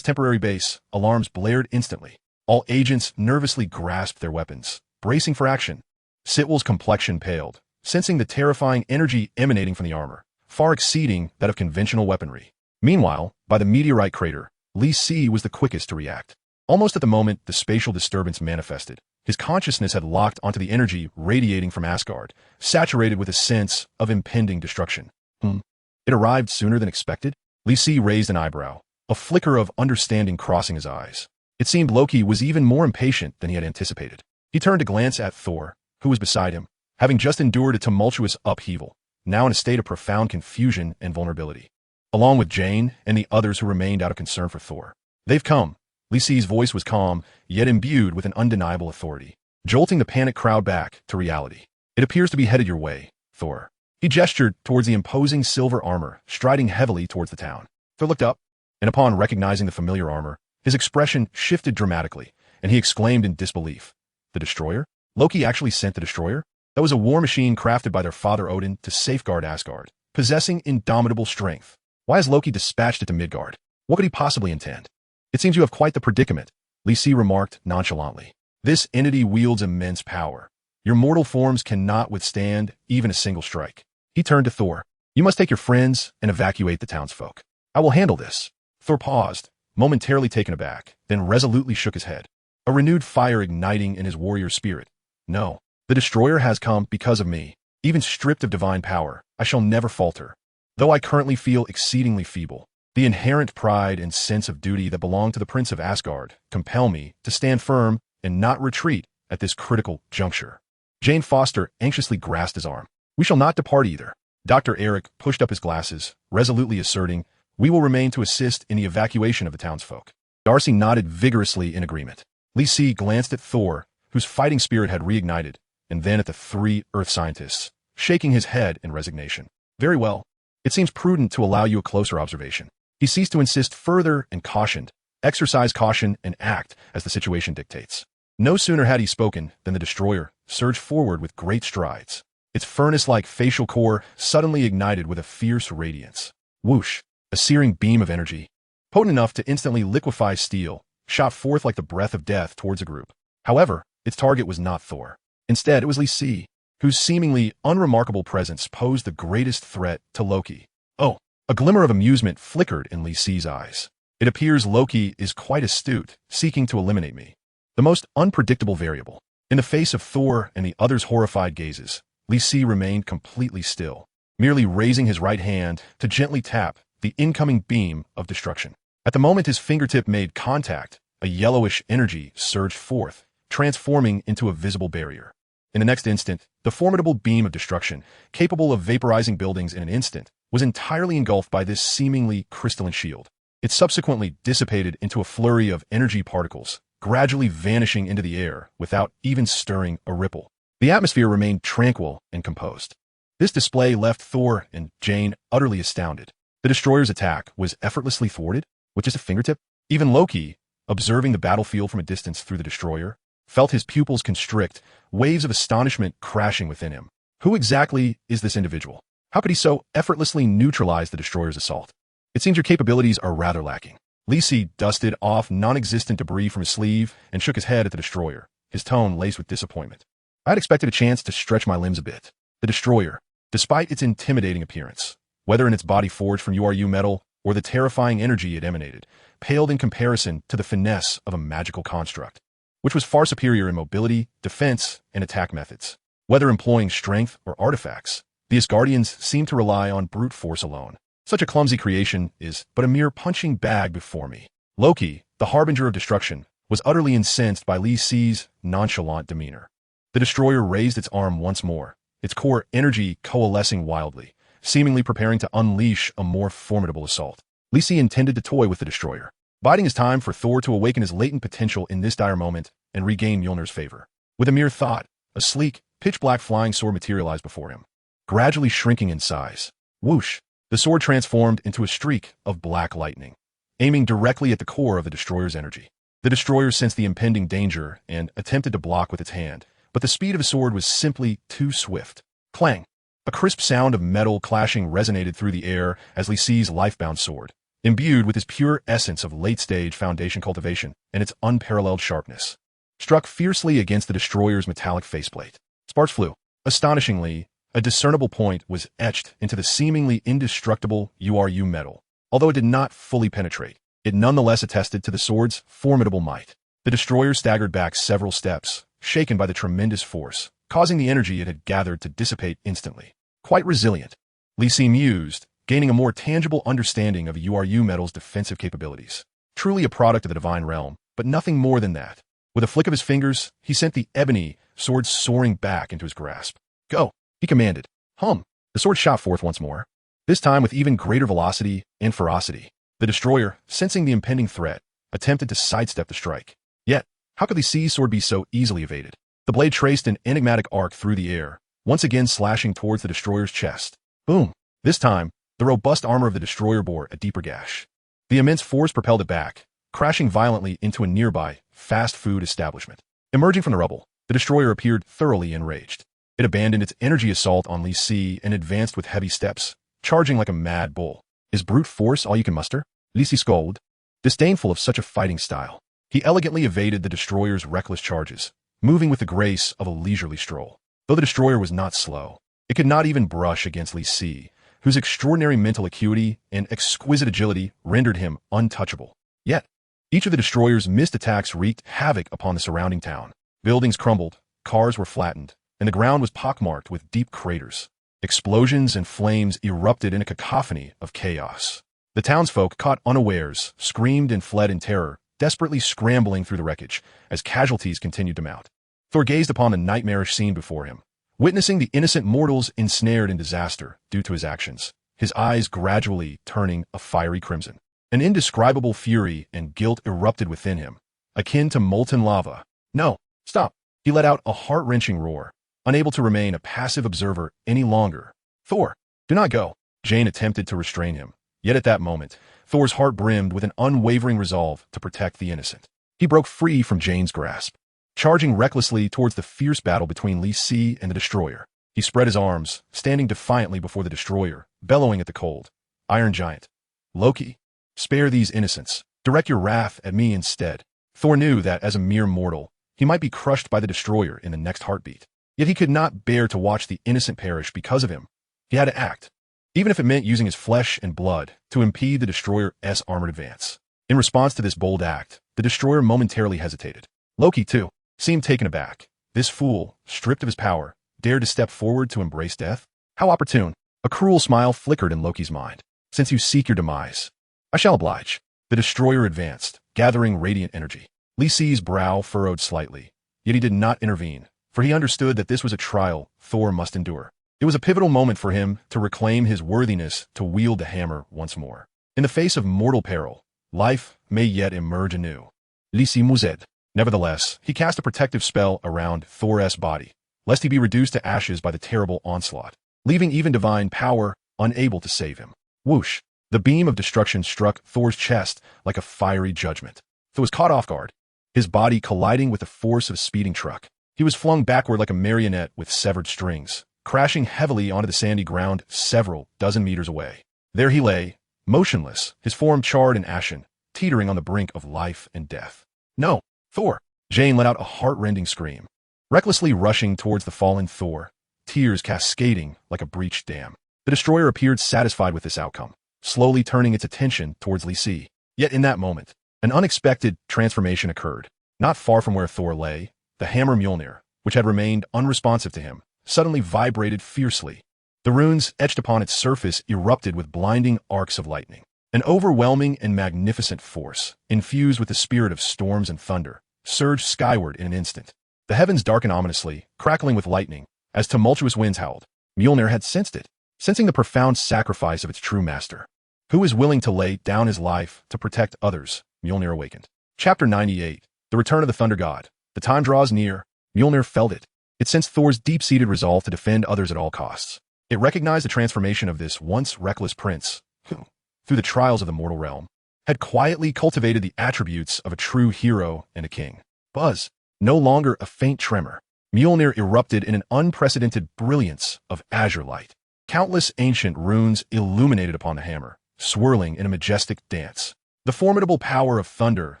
temporary base, alarms blared instantly. All agents nervously grasped their weapons, bracing for action. Sitwell's complexion paled, sensing the terrifying energy emanating from the armor, far exceeding that of conventional weaponry. Meanwhile, by the meteorite crater, Lee Si was the quickest to react. Almost at the moment the spatial disturbance manifested, his consciousness had locked onto the energy radiating from Asgard, saturated with a sense of impending destruction. It arrived sooner than expected? Lee Si raised an eyebrow, a flicker of understanding crossing his eyes. It seemed Loki was even more impatient than he had anticipated. He turned to glance at Thor, who was beside him, having just endured a tumultuous upheaval, now in a state of profound confusion and vulnerability, along with Jane and the others who remained out of concern for Thor. They've come. Lee Si's voice was calm, yet imbued with an undeniable authority, jolting the panicked crowd back to reality. It appears to be headed your way, Thor. He gestured towards the imposing silver armor, striding heavily towards the town. Thor looked up, and upon recognizing the familiar armor, his expression shifted dramatically, and he exclaimed in disbelief, "The destroyer? Loki actually sent the destroyer? That was a war machine crafted by their father Odin to safeguard Asgard, possessing indomitable strength. Why has Loki dispatched it to Midgard? What could he possibly intend? It seems you have quite the predicament," Lisi remarked nonchalantly. "This entity wields immense power. Your mortal forms cannot withstand even a single strike." He turned to Thor. "You must take your friends and evacuate the townsfolk. I will handle this." Thor paused, momentarily taken aback, then resolutely shook his head, a renewed fire igniting in his warrior spirit. "No, the destroyer has come because of me. Even stripped of divine power, I shall never falter. Though I currently feel exceedingly feeble, the inherent pride and sense of duty that belong to the Prince of Asgard compel me to stand firm and not retreat at this critical juncture." Jane Foster anxiously grasped his arm. "We shall not depart either." Dr. Eric pushed up his glasses, resolutely asserting, "We will remain to assist in the evacuation of the townsfolk." Darcy nodded vigorously in agreement. Lisi glanced at Thor, whose fighting spirit had reignited, and then at the three Earth scientists, shaking his head in resignation. "Very well. It seems prudent to allow you a closer observation." He ceased to insist further and cautioned, "Exercise caution and act as the situation dictates." No sooner had he spoken than the destroyer surged forward with great strides. Its furnace-like facial core suddenly ignited with a fierce radiance. Whoosh! A searing beam of energy, potent enough to instantly liquefy steel, shot forth like the breath of death towards a group. However, its target was not Thor. Instead, it was Lisi, whose seemingly unremarkable presence posed the greatest threat to Loki. "Oh!" A glimmer of amusement flickered in Lisi's eyes. "It appears Loki is quite astute, seeking to eliminate me. The most unpredictable variable." In the face of Thor and the others' horrified gazes, Lisi remained completely still, merely raising his right hand to gently tap the incoming beam of destruction. At the moment his fingertip made contact, a yellowish energy surged forth, transforming into a visible barrier. In the next instant, the formidable beam of destruction, capable of vaporizing buildings in an instant, was entirely engulfed by this seemingly crystalline shield. It subsequently dissipated into a flurry of energy particles, gradually vanishing into the air without even stirring a ripple. The atmosphere remained tranquil and composed. This display left Thor and Jane utterly astounded. The destroyer's attack was effortlessly thwarted, with just a fingertip. Even Loki, observing the battlefield from a distance through the destroyer, felt his pupils constrict, waves of astonishment crashing within him. Who exactly is this individual? How could he so effortlessly neutralize the destroyer's assault? It seems your capabilities are rather lacking. Lisi dusted off non-existent debris from his sleeve and shook his head at the destroyer, his tone laced with disappointment. I had expected a chance to stretch my limbs a bit. The destroyer, despite its intimidating appearance, whether in its body forged from URU metal or the terrifying energy it emanated, paled in comparison to the finesse of a magical construct, which was far superior in mobility, defense, and attack methods. Whether employing strength or artifacts, the Asgardians seemed to rely on brute force alone. Such a clumsy creation is but a mere punching bag before me. Loki, the harbinger of destruction, was utterly incensed by Lisi's nonchalant demeanor. The destroyer raised its arm once more, its core energy coalescing wildly, seemingly preparing to unleash a more formidable assault. Lisi intended to toy with the destroyer, biding his time for Thor to awaken his latent potential in this dire moment and regain Mjolnir's favor. With a mere thought, a sleek, pitch-black flying sword materialized before him, gradually shrinking in size. Whoosh! The sword transformed into a streak of black lightning, aiming directly at the core of the destroyer's energy. The destroyer sensed the impending danger and attempted to block with its hand, but the speed of the sword was simply too swift. Clang! A crisp sound of metal clashing resonated through the air as Lisi's life-bound sword, imbued with his pure essence of late-stage foundation cultivation and its unparalleled sharpness, struck fiercely against the destroyer's metallic faceplate. Sparks flew. Astonishingly, a discernible point was etched into the seemingly indestructible URU metal. Although it did not fully penetrate, it nonetheless attested to the sword's formidable might. The destroyer staggered back several steps, shaken by the tremendous force, causing the energy it had gathered to dissipate instantly. Quite resilient, Lisi mused, gaining a more tangible understanding of URU metal's defensive capabilities. Truly a product of the divine realm, but nothing more than that. With a flick of his fingers, he sent the ebony sword soaring back into his grasp. "Go!" he commanded. Hum! The sword shot forth once more, this time with even greater velocity and ferocity. The destroyer, sensing the impending threat, attempted to sidestep the strike. Yet, how could Lisi's sword be so easily evaded? The blade traced an enigmatic arc through the air, once again slashing towards the destroyer's chest. Boom! This time, the robust armor of the destroyer bore a deeper gash. The immense force propelled it back, crashing violently into a nearby fast food establishment. Emerging from the rubble, the destroyer appeared thoroughly enraged. It abandoned its energy assault on Li Si and advanced with heavy steps, charging like a mad bull. Is brute force all you can muster? Li Si scolded, disdainful of such a fighting style. He elegantly evaded the destroyer's reckless charges, moving with the grace of a leisurely stroll. Though the destroyer was not slow, it could not even brush against Li Si, whose extraordinary mental acuity and exquisite agility rendered him untouchable. Yet, each of the destroyer's missed attacks wreaked havoc upon the surrounding town. Buildings crumbled, cars were flattened, and the ground was pockmarked with deep craters. Explosions and flames erupted in a cacophony of chaos. The townsfolk, caught unawares, screamed and fled in terror, desperately scrambling through the wreckage as casualties continued to mount. Thor gazed upon the nightmarish scene before him, witnessing the innocent mortals ensnared in disaster due to his actions, his eyes gradually turning a fiery crimson. An indescribable fury and guilt erupted within him, akin to molten lava. No, stop! He let out a heart-wrenching roar, unable to remain a passive observer any longer. Thor, do not go! Jane attempted to restrain him. Yet at that moment, Thor's heart brimmed with an unwavering resolve to protect the innocent. He broke free from Jane's grasp, charging recklessly towards the fierce battle between Li Si and the destroyer. He spread his arms, standing defiantly before the destroyer, bellowing at the cold, iron giant. Loki, spare these innocents. Direct your wrath at me instead. Thor knew that as a mere mortal, he might be crushed by the destroyer in the next heartbeat. Yet he could not bear to watch the innocent perish because of him. He had to act, even if it meant using his flesh and blood to impede the destroyer's armored advance. In response to this bold act, the destroyer momentarily hesitated. Loki, too, seemed taken aback. This fool, stripped of his power, dared to step forward to embrace death? How opportune! A cruel smile flickered in Loki's mind. Since you seek your demise, I shall oblige. The destroyer advanced, gathering radiant energy. Li Si's brow furrowed slightly, yet he did not intervene, for he understood that this was a trial Thor must endure. It was a pivotal moment for him to reclaim his worthiness to wield the hammer once more. In the face of mortal peril, life may yet emerge anew. Li Si mused. Nevertheless, he cast a protective spell around Thor's body, lest he be reduced to ashes by the terrible onslaught, leaving even divine power unable to save him. Whoosh! The beam of destruction struck Thor's chest like a fiery judgment. Thor was caught off guard, his body colliding with the force of a speeding truck. He was flung backward like a marionette with severed strings, crashing heavily onto the sandy ground several dozen meters away. There he lay, motionless, his form charred and ashen, teetering on the brink of life and death. No, Thor! Jane let out a heart-rending scream, recklessly rushing towards the fallen Thor, tears cascading like a breached dam. The destroyer appeared satisfied with this outcome, slowly turning its attention towards Li Si. Yet in that moment, an unexpected transformation occurred. Not far from where Thor lay, the hammer Mjolnir, which had remained unresponsive to him, suddenly vibrated fiercely. The runes etched upon its surface erupted with blinding arcs of lightning. An overwhelming and magnificent force, infused with the spirit of storms and thunder, surged skyward in an instant. The heavens darkened ominously, crackling with lightning, as tumultuous winds howled. Mjolnir had sensed it, sensing the profound sacrifice of its true master. Who is willing to lay down his life to protect others? Mjolnir awakened. Chapter 98. The Return of the Thunder God. The time draws near. Mjolnir felt it. It sensed Thor's deep-seated resolve to defend others at all costs. It recognized the transformation of this once reckless prince, who, through the trials of the mortal realm, had quietly cultivated the attributes of a true hero and a king. Buzz, no longer a faint tremor, Mjolnir erupted in an unprecedented brilliance of azure light. Countless ancient runes illuminated upon the hammer, swirling in a majestic dance. The formidable power of thunder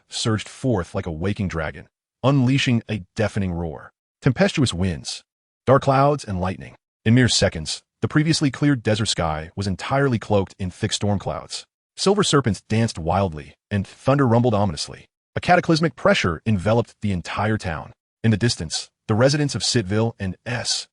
surged forth like a waking dragon, unleashing a deafening roar. Tempestuous winds, dark clouds, and lightning. In mere seconds, the previously cleared desert sky was entirely cloaked in thick storm clouds. Silver serpents danced wildly, and thunder rumbled ominously. A cataclysmic pressure enveloped the entire town. In the distance, the residents of Sitville and S.H.I.L.D.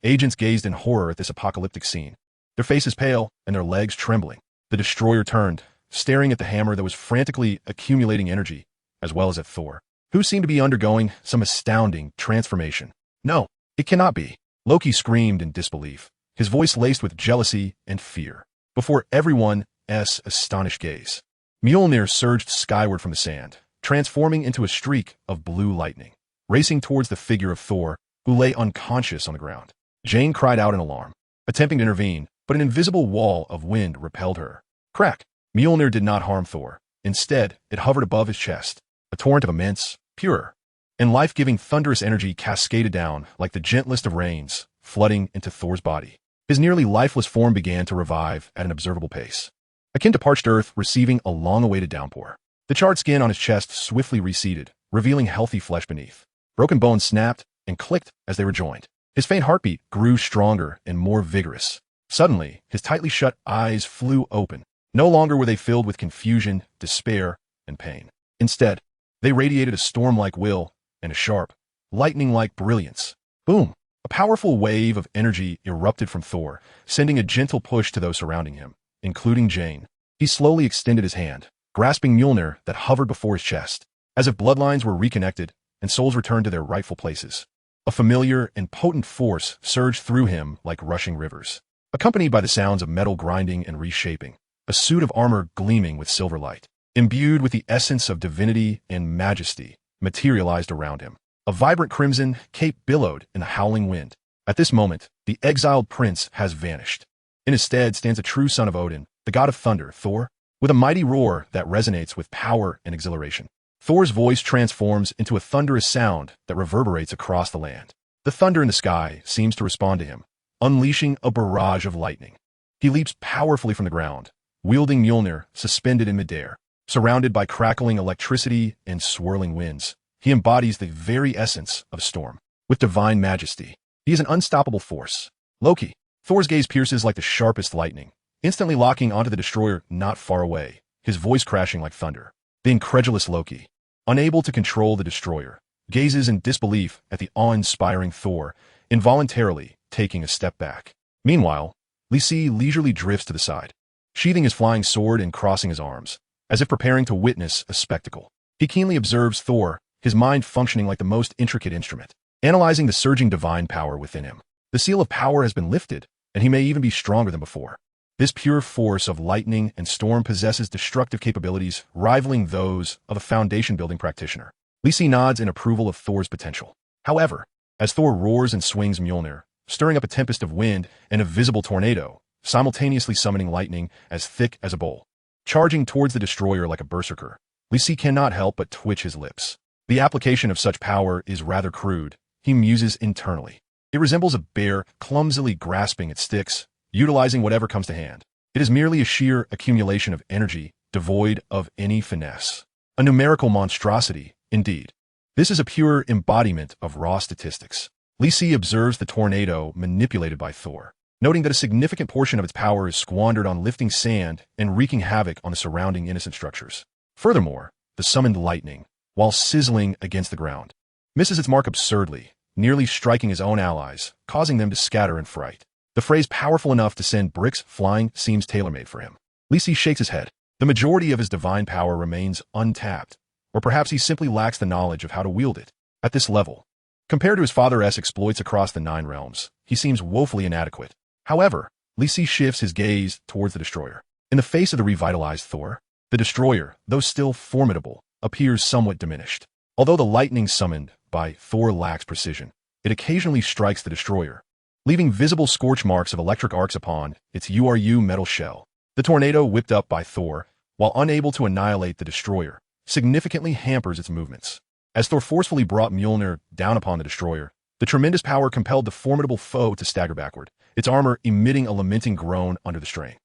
agents gazed in horror at this apocalyptic scene, their faces pale and their legs trembling. The destroyer turned, staring at the hammer that was frantically accumulating energy, as well as at Thor, who seemed to be undergoing some astounding transformation. No, it cannot be. Loki screamed in disbelief, his voice laced with jealousy and fear. Before everyone's astonished gaze, Mjolnir surged skyward from the sand, transforming into a streak of blue lightning, racing towards the figure of Thor, who lay unconscious on the ground. Jane cried out in alarm, attempting to intervene, but an invisible wall of wind repelled her. Crack! Mjolnir did not harm Thor. Instead, it hovered above his chest. A torrent of immense, pure, and life-giving thunderous energy cascaded down like the gentlest of rains, flooding into Thor's body. His nearly lifeless form began to revive at an observable pace, akin to parched earth receiving a long-awaited downpour. The charred skin on his chest swiftly receded, revealing healthy flesh beneath. Broken bones snapped and clicked as they were joined. His faint heartbeat grew stronger and more vigorous. Suddenly, his tightly shut eyes flew open. No longer were they filled with confusion, despair, and pain. Instead, they radiated a storm-like will and a sharp, lightning-like brilliance. Boom! A powerful wave of energy erupted from Thor, sending a gentle push to those surrounding him, including Jane. He slowly extended his hand, grasping Mjolnir that hovered before his chest, as if bloodlines were reconnected and souls returned to their rightful places. A familiar and potent force surged through him like rushing rivers, accompanied by the sounds of metal grinding and reshaping, a suit of armor gleaming with silver light, imbued with the essence of divinity and majesty, materialized around him. A vibrant crimson cape billowed in the howling wind. At this moment, the exiled prince has vanished. In his stead stands a true son of Odin, the god of thunder, Thor, with a mighty roar that resonates with power and exhilaration. Thor's voice transforms into a thunderous sound that reverberates across the land. The thunder in the sky seems to respond to him, unleashing a barrage of lightning. He leaps powerfully from the ground, wielding Mjolnir suspended in midair. Surrounded by crackling electricity and swirling winds, he embodies the very essence of storm. With divine majesty, he is an unstoppable force. Loki. Thor's gaze pierces like the sharpest lightning, instantly locking onto the destroyer not far away, his voice crashing like thunder. The incredulous Loki, unable to control the destroyer, gazes in disbelief at the awe-inspiring Thor, involuntarily taking a step back. Meanwhile, Lisi leisurely drifts to the side, sheathing his flying sword and crossing his arms, as if preparing to witness a spectacle. He keenly observes Thor, his mind functioning like the most intricate instrument, analyzing the surging divine power within him. The seal of power has been lifted, and he may even be stronger than before. This pure force of lightning and storm possesses destructive capabilities rivaling those of a foundation-building practitioner. Lisi nods in approval of Thor's potential. However, as Thor roars and swings Mjolnir, stirring up a tempest of wind and a visible tornado, simultaneously summoning lightning as thick as a bowl, charging towards the destroyer like a berserker, Lisi cannot help but twitch his lips. The application of such power is rather crude, he muses internally. It resembles a bear clumsily grasping at sticks, utilizing whatever comes to hand. It is merely a sheer accumulation of energy, devoid of any finesse. A numerical monstrosity, indeed. This is a pure embodiment of raw statistics. Lisi observes the tornado manipulated by Thor, noting that a significant portion of its power is squandered on lifting sand and wreaking havoc on the surrounding innocent structures. Furthermore, the summoned lightning, while sizzling against the ground, misses its mark absurdly, nearly striking his own allies, causing them to scatter in fright. The phrase powerful enough to send bricks flying seems tailor-made for him. Lisi shakes his head. The majority of his divine power remains untapped, or perhaps he simply lacks the knowledge of how to wield it. At this level, compared to his father's exploits across the 9 realms, he seems woefully inadequate. However, Lisi shifts his gaze towards the destroyer. In the face of the revitalized Thor, the destroyer, though still formidable, appears somewhat diminished. Although the lightning summoned by Thor lacks precision, it occasionally strikes the destroyer, leaving visible scorch marks of electric arcs upon its URU metal shell. The tornado whipped up by Thor, while unable to annihilate the destroyer, significantly hampers its movements. As Thor forcefully brought Mjolnir down upon the destroyer, the tremendous power compelled the formidable foe to stagger backward, its armor emitting a lamenting groan under the strain.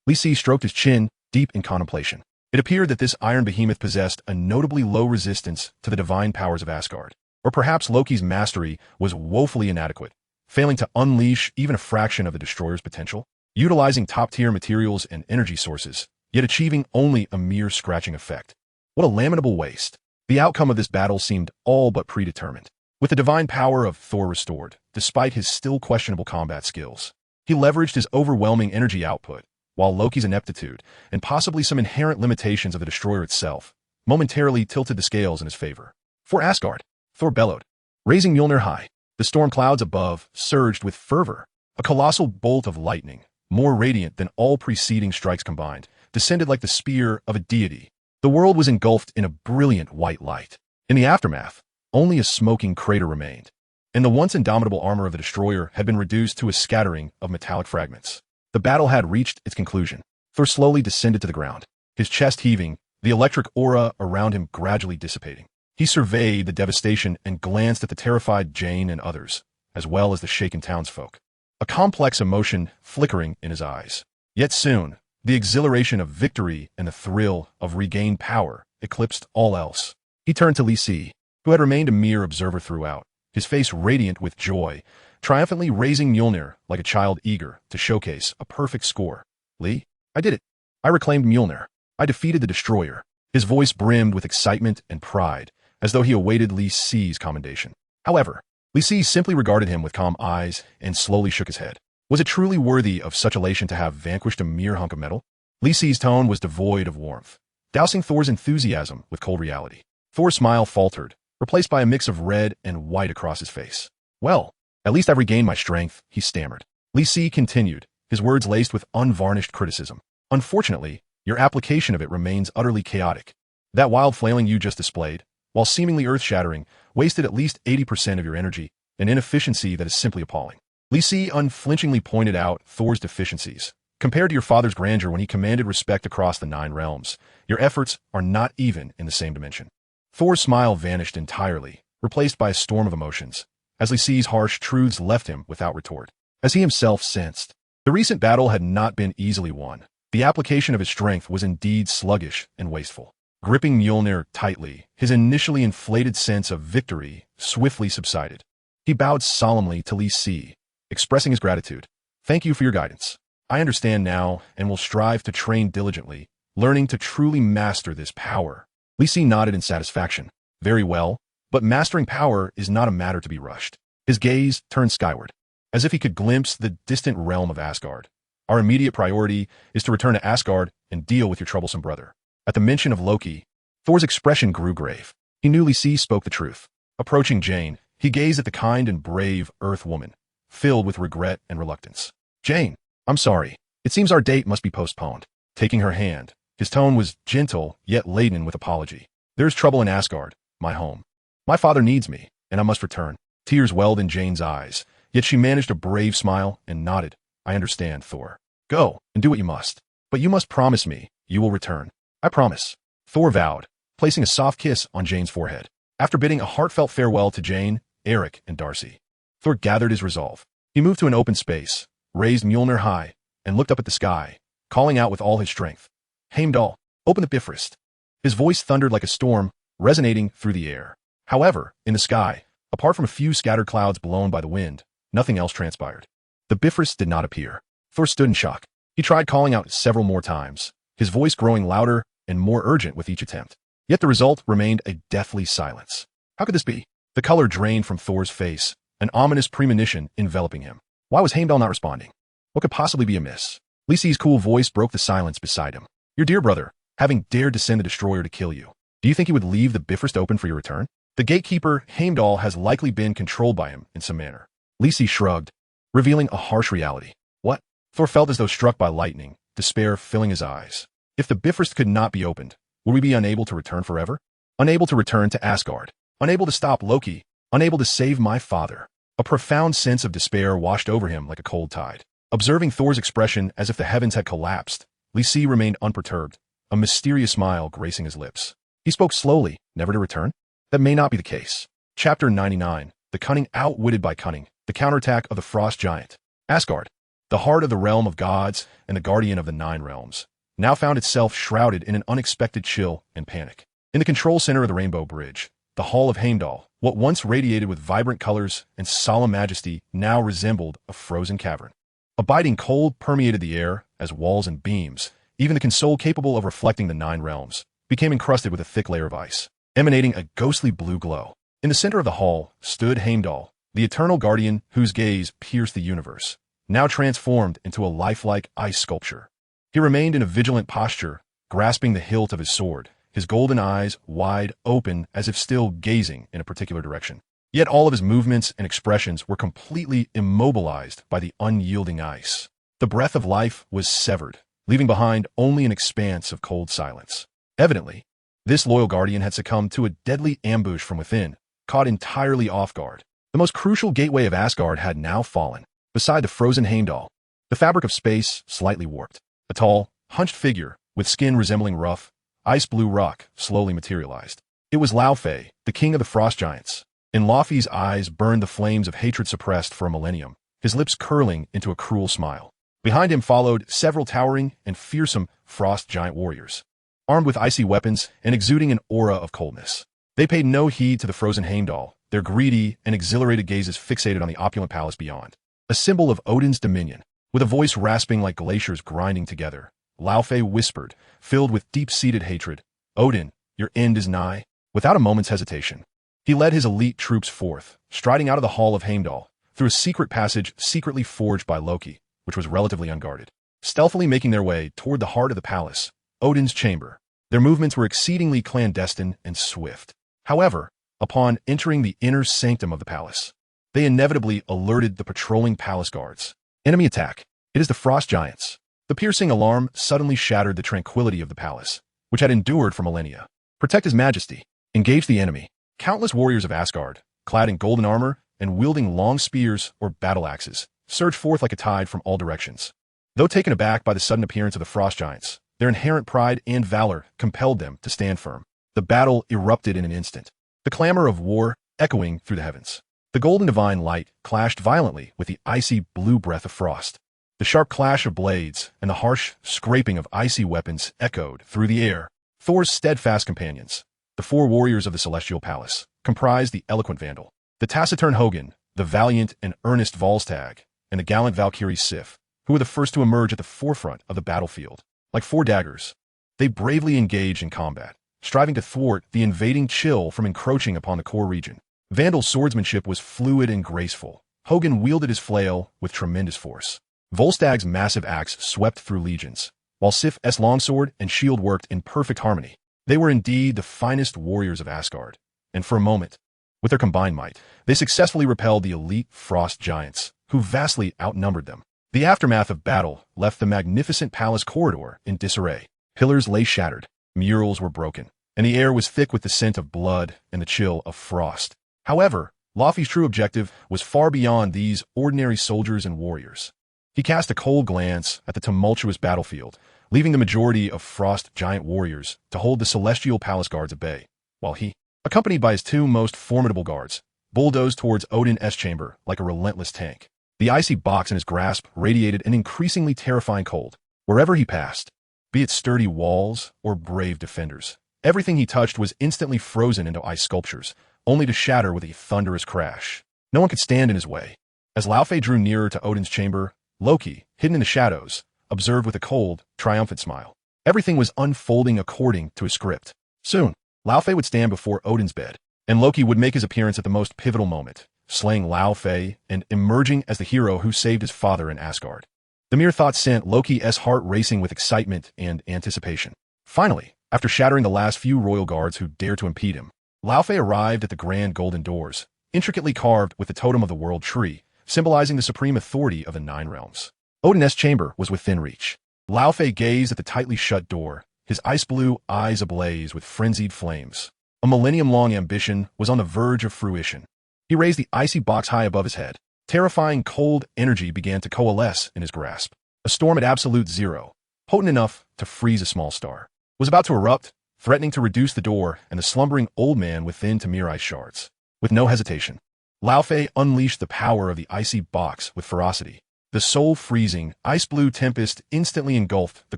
Lisi stroked his chin, deep in contemplation. It appeared that this iron behemoth possessed a notably low resistance to the divine powers of Asgard. Or perhaps Loki's mastery was woefully inadequate, failing to unleash even a fraction of the destroyer's potential, utilizing top-tier materials and energy sources, yet achieving only a mere scratching effect. What a lamentable waste. The outcome of this battle seemed all but predetermined. With the divine power of Thor restored, despite his still questionable combat skills, he leveraged his overwhelming energy output, while Loki's ineptitude, and possibly some inherent limitations of the destroyer itself, momentarily tilted the scales in his favor. For Asgard, Thor bellowed, raising Mjolnir high. The storm clouds above surged with fervor. A colossal bolt of lightning, more radiant than all preceding strikes combined, descended like the spear of a deity. The world was engulfed in a brilliant white light. In the aftermath, only a smoking crater remained, and the once indomitable armor of the destroyer had been reduced to a scattering of metallic fragments. The battle had reached its conclusion. Thor slowly descended to the ground, his chest heaving, the electric aura around him gradually dissipating. He surveyed the devastation and glanced at the terrified Jane and others, as well as the shaken townsfolk, a complex emotion flickering in his eyes. Yet soon, the exhilaration of victory and the thrill of regained power eclipsed all else. He turned to Li Si, who had remained a mere observer throughout, his face radiant with joy, triumphantly raising Mjolnir like a child eager to showcase a perfect score. Li, I did it. I reclaimed Mjolnir. I defeated the destroyer. His voice brimmed with excitement and pride, as though he awaited Li Si's commendation. However, Li Si simply regarded him with calm eyes and slowly shook his head. Was it truly worthy of such elation to have vanquished a mere hunk of metal? Li Si's tone was devoid of warmth, dousing Thor's enthusiasm with cold reality. Thor's smile faltered, replaced by a mix of red and white across his face. Well, at least I've regained my strength, he stammered. Li Si continued, his words laced with unvarnished criticism. Unfortunately, your application of it remains utterly chaotic. That wild flailing you just displayed, while seemingly earth-shattering, wasted at least 80% of your energy, an inefficiency that is simply appalling. Li Si unflinchingly pointed out Thor's deficiencies. Compared to your father's grandeur when he commanded respect across the 9 realms, your efforts are not even in the same dimension. Thor's smile vanished entirely, replaced by a storm of emotions, as Li Si's harsh truths left him without retort. As he himself sensed, the recent battle had not been easily won. The application of his strength was indeed sluggish and wasteful. Gripping Mjolnir tightly, his initially inflated sense of victory swiftly subsided. He bowed solemnly to Li Si, expressing his gratitude. Thank you for your guidance. I understand now and will strive to train diligently, learning to truly master this power. Li Si nodded in satisfaction. Very well, but mastering power is not a matter to be rushed. His gaze turned skyward, as if he could glimpse the distant realm of Asgard. Our immediate priority is to return to Asgard and deal with your troublesome brother. At the mention of Loki, Thor's expression grew grave. He knew Li Si spoke the truth. Approaching Jane, he gazed at the kind and brave Earth woman, filled with regret and reluctance. Jane, I'm sorry. It seems our date must be postponed. Taking her hand, his tone was gentle yet laden with apology. There's trouble in Asgard, my home. My father needs me, and I must return. Tears welled in Jane's eyes, yet she managed a brave smile and nodded. I understand, Thor. Go, and do what you must. But you must promise me you will return. I promise. Thor vowed, placing a soft kiss on Jane's forehead. After bidding a heartfelt farewell to Jane, Eric, and Darcy, Thor gathered his resolve. He moved to an open space, raised Mjolnir high, and looked up at the sky, calling out with all his strength. Heimdall, open the Bifrost. His voice thundered like a storm, resonating through the air. However, in the sky, apart from a few scattered clouds blown by the wind, nothing else transpired. The Bifrost did not appear. Thor stood in shock. He tried calling out several more times, his voice growing louder and more urgent with each attempt. Yet the result remained a deathly silence. How could this be? The color drained from Thor's face, an ominous premonition enveloping him. Why was Heimdall not responding? What could possibly be amiss? Li Si's cool voice broke the silence beside him. Your dear brother, having dared to send the destroyer to kill you, do you think he would leave the Bifrost open for your return? The gatekeeper, Heimdall, has likely been controlled by him in some manner. Li Si shrugged, revealing a harsh reality. What? Thor felt as though struck by lightning, despair filling his eyes. If the Bifrost could not be opened, would we be unable to return forever? Unable to return to Asgard? Unable to stop Loki? Unable to save my father? A profound sense of despair washed over him like a cold tide. Observing Thor's expression as if the heavens had collapsed, Li Si remained unperturbed, a mysterious smile gracing his lips. He spoke slowly, never to return? That may not be the case. Chapter 99, The Cunning Outwitted by Cunning, the counterattack of the Frost Giant. Asgard, the heart of the realm of gods and the guardian of the 9 realms, now found itself shrouded in an unexpected chill and panic. In the control center of the Rainbow Bridge, the Hall of Heimdall, what once radiated with vibrant colors and solemn majesty now resembled a frozen cavern. A biting cold permeated the air as walls and beams, even the console capable of reflecting the 9 realms, became encrusted with a thick layer of ice, emanating a ghostly blue glow. In the center of the hall stood Heimdall, the eternal guardian whose gaze pierced the universe, now transformed into a lifelike ice sculpture. He remained in a vigilant posture, grasping the hilt of his sword, his golden eyes wide open as if still gazing in a particular direction. Yet all of his movements and expressions were completely immobilized by the unyielding ice. The breath of life was severed, leaving behind only an expanse of cold silence. Evidently, this loyal guardian had succumbed to a deadly ambush from within, caught entirely off guard. The most crucial gateway of Asgard had now fallen, beside the frozen Heimdall, the fabric of space slightly warped. A tall, hunched figure, with skin resembling rough, ice-blue rock, slowly materialized. It was Laufey, the king of the frost giants. In Laufey's eyes burned the flames of hatred suppressed for a millennium, his lips curling into a cruel smile. Behind him followed several towering and fearsome frost giant warriors, armed with icy weapons and exuding an aura of coldness. They paid no heed to the frozen Heimdall, their greedy and exhilarated gazes fixated on the opulent palace beyond. A symbol of Odin's dominion, with a voice rasping like glaciers grinding together, Laufey whispered, filled with deep-seated hatred, "Odin, your end is nigh." Without a moment's hesitation, he led his elite troops forth, striding out of the hall of Heimdall, through a secret passage secretly forged by Loki, which was relatively unguarded. Stealthily making their way toward the heart of the palace, Odin's chamber, their movements were exceedingly clandestine and swift. However, upon entering the inner sanctum of the palace, they inevitably alerted the patrolling palace guards. Enemy attack. It is the frost giants. The piercing alarm suddenly shattered the tranquility of the palace, which had endured for millennia. Protect His Majesty. Engage the enemy. Countless warriors of Asgard, clad in golden armor and wielding long spears or battle axes, surged forth like a tide from all directions. Though taken aback by the sudden appearance of the frost giants, their inherent pride and valor compelled them to stand firm. The battle erupted in an instant, the clamor of war echoing through the heavens. The golden divine light clashed violently with the icy blue breath of frost. The sharp clash of blades and the harsh scraping of icy weapons echoed through the air. Thor's steadfast companions, the four warriors of the celestial palace, comprised the eloquent Vandal, the taciturn Hogun, the valiant and earnest Volstagg, and the gallant Valkyrie Sif, who were the first to emerge at the forefront of the battlefield. Like four daggers, they bravely engaged in combat, striving to thwart the invading chill from encroaching upon the core region. Vandal's swordsmanship was fluid and graceful. Hogun wielded his flail with tremendous force. Volstagg's massive axe swept through legions, while Sif's longsword and shield worked in perfect harmony. They were indeed the finest warriors of Asgard, and for a moment, with their combined might, they successfully repelled the elite frost giants, who vastly outnumbered them. The aftermath of battle left the magnificent palace corridor in disarray. Pillars lay shattered, murals were broken, and the air was thick with the scent of blood and the chill of frost. However, Laufey's true objective was far beyond these ordinary soldiers and warriors. He cast a cold glance at the tumultuous battlefield, leaving the majority of frost giant warriors to hold the celestial palace guards at bay, while he, accompanied by his two most formidable guards, bulldozed towards Odin's chamber like a relentless tank. The icy box in his grasp radiated an increasingly terrifying cold. Wherever he passed, be it sturdy walls or brave defenders, everything he touched was instantly frozen into ice sculptures, only to shatter with a thunderous crash. No one could stand in his way. As Laufey drew nearer to Odin's chamber, Loki, hidden in the shadows, observed with a cold, triumphant smile. Everything was unfolding according to his script. Soon, Laufey would stand before Odin's bed, and Loki would make his appearance at the most pivotal moment, slaying Laufey and emerging as the hero who saved his father in Asgard. The mere thought sent Loki's heart racing with excitement and anticipation. Finally, after shattering the last few royal guards who dared to impede him, Laufey arrived at the grand golden doors, intricately carved with the totem of the world tree, symbolizing the supreme authority of the nine realms. Odin's chamber was within reach. Laufey gazed at the tightly shut door, his ice-blue eyes ablaze with frenzied flames. A millennium-long ambition was on the verge of fruition. He raised the icy box high above his head. Terrifying cold energy began to coalesce in his grasp. A storm at absolute zero, potent enough to freeze a small star, was about to erupt, threatening to reduce the door and the slumbering old man within to mere ice shards. With no hesitation, Laufey unleashed the power of the icy box with ferocity. The soul-freezing, ice-blue tempest instantly engulfed the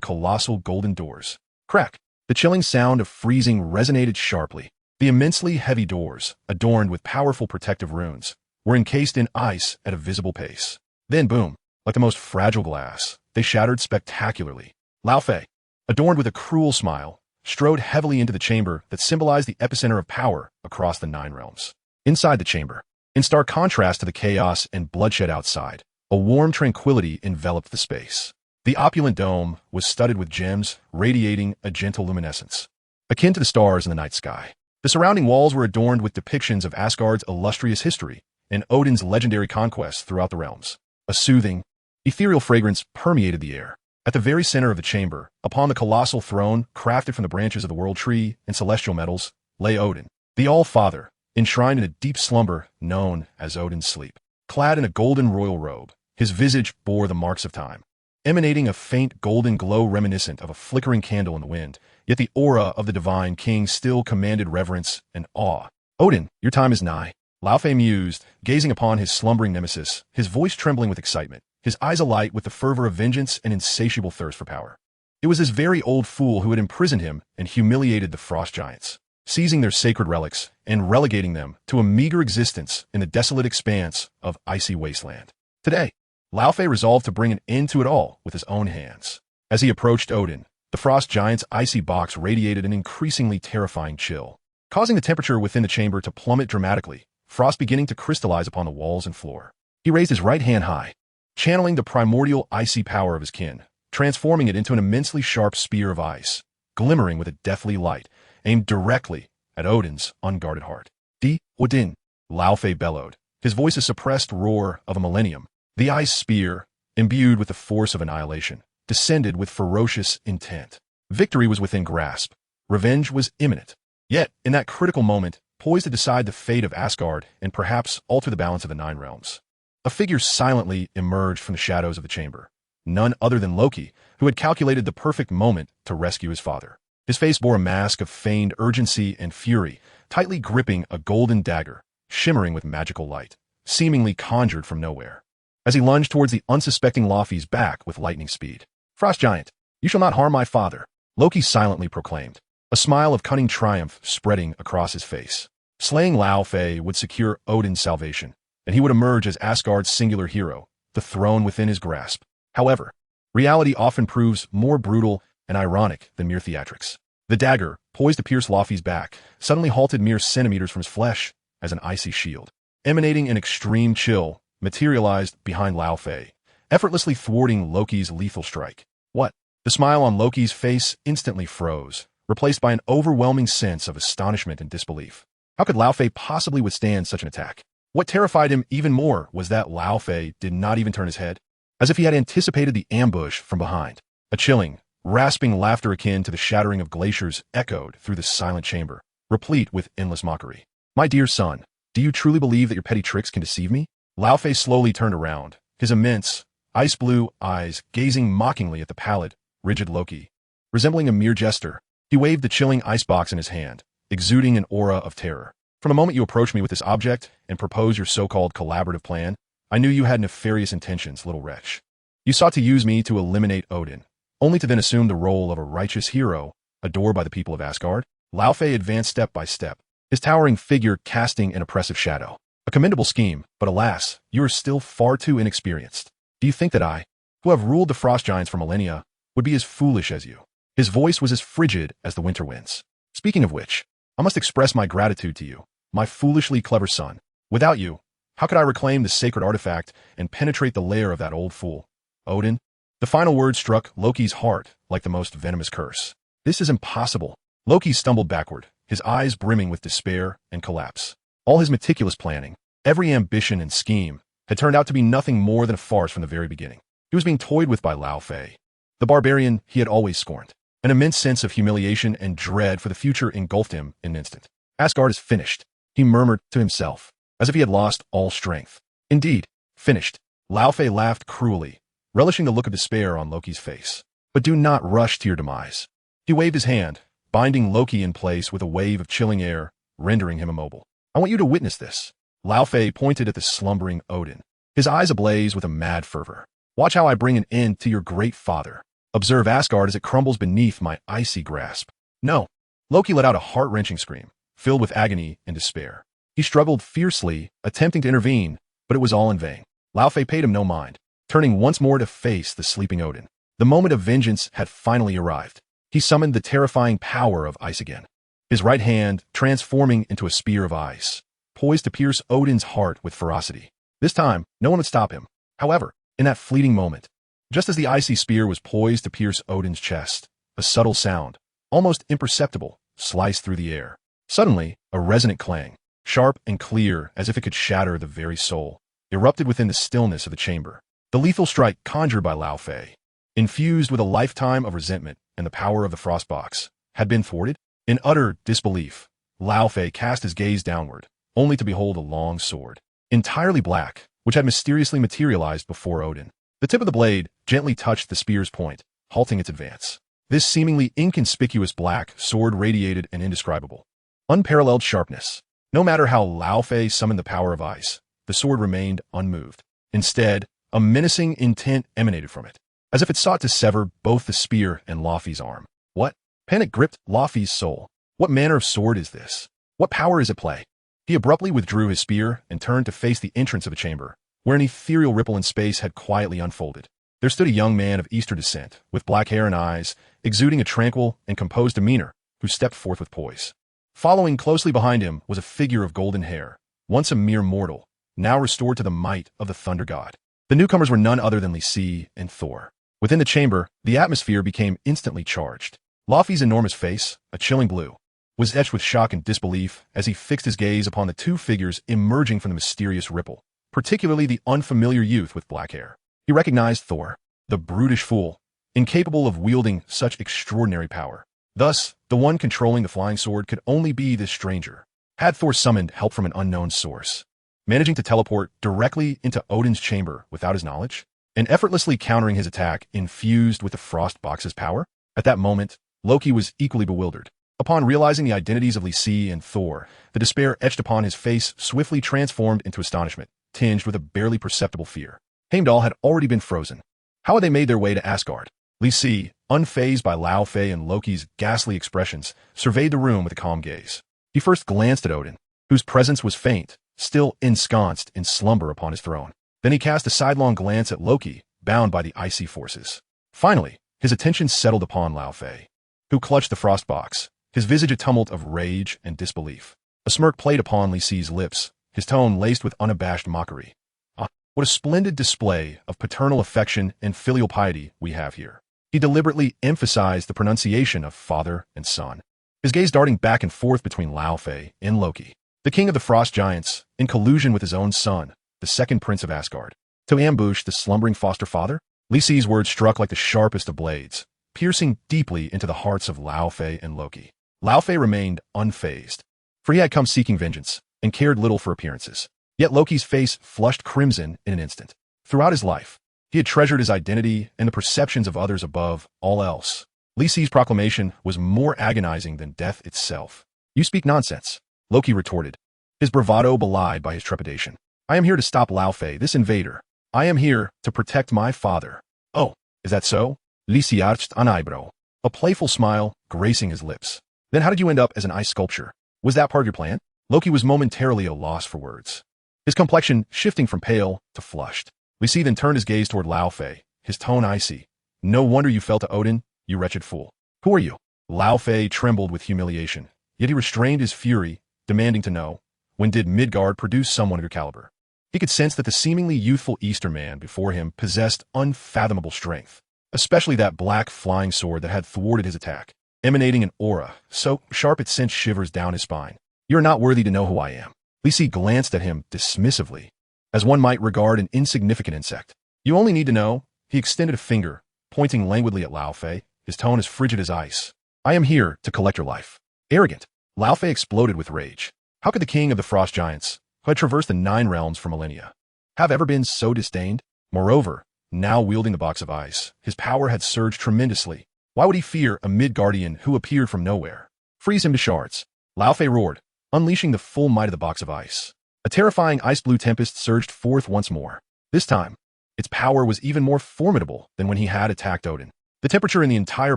colossal golden doors. Crack! The chilling sound of freezing resonated sharply. The immensely heavy doors, adorned with powerful protective runes, were encased in ice at a visible pace. Then boom, like the most fragile glass, they shattered spectacularly. Laufey, adorned with a cruel smile, strode heavily into the chamber that symbolized the epicenter of power across the nine realms. Inside the chamber, in stark contrast to the chaos and bloodshed outside, a warm tranquility enveloped the space. The opulent dome was studded with gems, radiating a gentle luminescence, akin to the stars in the night sky. The surrounding walls were adorned with depictions of Asgard's illustrious history and Odin's legendary conquests throughout the realms. A soothing, ethereal fragrance permeated the air. At the very center of the chamber, upon the colossal throne crafted from the branches of the world tree and celestial metals, lay Odin, the All-Father, enshrined in a deep slumber known as Odin's sleep. Clad in a golden royal robe, his visage bore the marks of time, emanating a faint golden glow reminiscent of a flickering candle in the wind, yet the aura of the divine king still commanded reverence and awe. "Odin, your time is nigh," Laufey mused, gazing upon his slumbering nemesis, his voice trembling with excitement, his eyes alight with the fervor of vengeance and insatiable thirst for power. It was this very old fool who had imprisoned him and humiliated the frost giants, seizing their sacred relics and relegating them to a meager existence in the desolate expanse of icy wasteland. Today, Laufey resolved to bring an end to it all with his own hands. As he approached Odin, the frost giant's icy box radiated an increasingly terrifying chill, causing the temperature within the chamber to plummet dramatically, frost beginning to crystallize upon the walls and floor. He raised his right hand high, channeling the primordial icy power of his kin, transforming it into an immensely sharp spear of ice, glimmering with a deathly light, aimed directly at Odin's unguarded heart. "D. Odin," Laufey bellowed, his voice a suppressed roar of a millennium. The ice spear, imbued with the force of annihilation, descended with ferocious intent. Victory was within grasp. Revenge was imminent. Yet, in that critical moment, poised to decide the fate of Asgard and perhaps alter the balance of the Nine Realms, a figure silently emerged from the shadows of the chamber. None other than Loki, who had calculated the perfect moment to rescue his father. His face bore a mask of feigned urgency and fury, tightly gripping a golden dagger, shimmering with magical light, seemingly conjured from nowhere. As he lunged towards the unsuspecting Laufey's back with lightning speed. "Frost giant, you shall not harm my father," Loki silently proclaimed, a smile of cunning triumph spreading across his face. Slaying Laufey would secure Odin's salvation, and he would emerge as Asgard's singular hero, the throne within his grasp. However, reality often proves more brutal and ironic than mere theatrics. The dagger, poised to pierce Laufey's back, suddenly halted mere centimeters from his flesh as an icy shield, emanating an extreme chill, materialized behind Laufey, effortlessly thwarting Loki's lethal strike. "What?" The smile on Loki's face instantly froze, replaced by an overwhelming sense of astonishment and disbelief. How could Laufey possibly withstand such an attack? What terrified him even more was that Laufey did not even turn his head, as if he had anticipated the ambush from behind. A chilling, rasping laughter akin to the shattering of glaciers echoed through the silent chamber, replete with endless mockery. "My dear son, do you truly believe that your petty tricks can deceive me?" Laufey slowly turned around, his immense, ice-blue eyes gazing mockingly at the pallid, rigid Loki. Resembling a mere jester, he waved the chilling icebox in his hand, exuding an aura of terror. "From the moment you approached me with this object and proposed your so-called collaborative plan, I knew you had nefarious intentions, little wretch. You sought to use me to eliminate Odin, only to then assume the role of a righteous hero adored by the people of Asgard." Laufey advanced step by step, his towering figure casting an oppressive shadow. "A commendable scheme, but alas, you are still far too inexperienced. Do you think that I, who have ruled the frost giants for millennia, would be as foolish as you?" His voice was as frigid as the winter winds. "Speaking of which, I must express my gratitude to you, my foolishly clever son. Without you, how could I reclaim the sacred artifact and penetrate the lair of that old fool, Odin?" The final word struck Loki's heart like the most venomous curse. "This is impossible." Loki stumbled backward, his eyes brimming with despair and collapse. All his meticulous planning, every ambition and scheme, had turned out to be nothing more than a farce from the very beginning. He was being toyed with by Laufey, the barbarian he had always scorned. An immense sense of humiliation and dread for the future engulfed him in an instant. "Asgard is finished," he murmured to himself, as if he had lost all strength. "Indeed, finished." Laufey laughed cruelly, relishing the look of despair on Loki's face. "But do not rush to your demise." He waved his hand, binding Loki in place with a wave of chilling air, rendering him immobile. "I want you to witness this." Laufey pointed at the slumbering Odin, his eyes ablaze with a mad fervor. "Watch how I bring an end to your great father. Observe Asgard as it crumbles beneath my icy grasp." "No." Loki let out a heart-wrenching scream, filled with agony and despair. He struggled fiercely, attempting to intervene, but it was all in vain. Laufey paid him no mind, turning once more to face the sleeping Odin. The moment of vengeance had finally arrived. He summoned the terrifying power of ice again, his right hand transforming into a spear of ice, poised to pierce Odin's heart with ferocity. This time, no one would stop him. However, in that fleeting moment, just as the icy spear was poised to pierce Odin's chest, a subtle sound, almost imperceptible, sliced through the air. Suddenly, a resonant clang, sharp and clear as if it could shatter the very soul, erupted within the stillness of the chamber. The lethal strike conjured by Laufey, infused with a lifetime of resentment and the power of the frostbox, had been thwarted. In utter disbelief, Laufey cast his gaze downward, only to behold a long sword, entirely black, which had mysteriously materialized before Odin. The tip of the blade gently touched the spear's point, halting its advance. This seemingly inconspicuous black sword radiated an indescribable, unparalleled sharpness. No matter how Laufey summoned the power of ice, the sword remained unmoved. Instead, a menacing intent emanated from it, as if it sought to sever both the spear and Laufey's arm. What? Panic gripped Laufey's soul. What manner of sword is this? What power is at play? He abruptly withdrew his spear and turned to face the entrance of a chamber, where an ethereal ripple in space had quietly unfolded. There stood a young man of Eastern descent, with black hair and eyes, exuding a tranquil and composed demeanor, who stepped forth with poise. Following closely behind him was a figure of golden hair, once a mere mortal, now restored to the might of the thunder god. The newcomers were none other than Lysi and Thor. Within the chamber, the atmosphere became instantly charged. Laufey's enormous face, a chilling blue, was etched with shock and disbelief as he fixed his gaze upon the two figures emerging from the mysterious ripple, particularly the unfamiliar youth with black hair. He recognized Thor, the brutish fool, incapable of wielding such extraordinary power. Thus, the one controlling the flying sword could only be this stranger. Had Thor summoned help from an unknown source, managing to teleport directly into Odin's chamber without his knowledge, and effortlessly countering his attack infused with the frost box's power? At that moment, Loki was equally bewildered. Upon realizing the identities of Lysi and Thor, the despair etched upon his face swiftly transformed into astonishment, tinged with a barely perceptible fear. Heimdall had already been frozen. How had they made their way to Asgard? Lysi, unfazed by Laufey and Loki's ghastly expressions, surveyed the room with a calm gaze. He first glanced at Odin, whose presence was faint, still ensconced in slumber upon his throne. Then he cast a sidelong glance at Loki, bound by the icy forces. Finally, his attention settled upon Laufey, who clutched the frost box, his visage a tumult of rage and disbelief. A smirk played upon Lysi's lips, his tone laced with unabashed mockery. Ah, what a splendid display of paternal affection and filial piety we have here. He deliberately emphasized the pronunciation of father and son, his gaze darting back and forth between Laufey and Loki, the king of the frost giants, in collusion with his own son, the second prince of Asgard, to ambush the slumbering foster father. Lysi's words struck like the sharpest of blades, piercing deeply into the hearts of Laufey and Loki. Laufey remained unfazed, for he had come seeking vengeance, and cared little for appearances. Yet Loki's face flushed crimson in an instant. Throughout his life, he had treasured his identity and the perceptions of others above all else. Lysi's proclamation was more agonizing than death itself. "You speak nonsense," Loki retorted, his bravado belied by his trepidation. "I am here to stop Laufey, this invader. I am here to protect my father." "Oh, is that so?" Lysi arched an eyebrow, a playful smile gracing his lips. "Then how did you end up as an ice sculpture? Was that part of your plan?" Loki was momentarily at a loss for words, his complexion shifting from pale to flushed. Lysi then turned his gaze toward Laufey, his tone icy. "No wonder you fell to Odin, you wretched fool. Who are you?" Laufey trembled with humiliation, yet he restrained his fury, demanding to know, when did Midgard produce someone of your caliber? He could sense that the seemingly youthful Easter man before him possessed unfathomable strength, especially that black flying sword that had thwarted his attack, emanating an aura so sharp it sent shivers down his spine. "You are not worthy to know who I am." Lysi glanced at him dismissively, as one might regard an insignificant insect. "You only need to know." He extended a finger, pointing languidly at Laufey, his tone as frigid as ice. "I am here to collect your life." Arrogant. Laufey exploded with rage. How could the king of the frost giants, who had traversed the 9 realms for millennia, have ever been so disdained? Moreover, now wielding the box of ice, his power had surged tremendously. Why would he fear a Midgardian who appeared from nowhere? "Freeze him to shards," Laufey roared, unleashing the full might of the box of ice. A terrifying ice-blue tempest surged forth once more. This time, its power was even more formidable than when he had attacked Odin. The temperature in the entire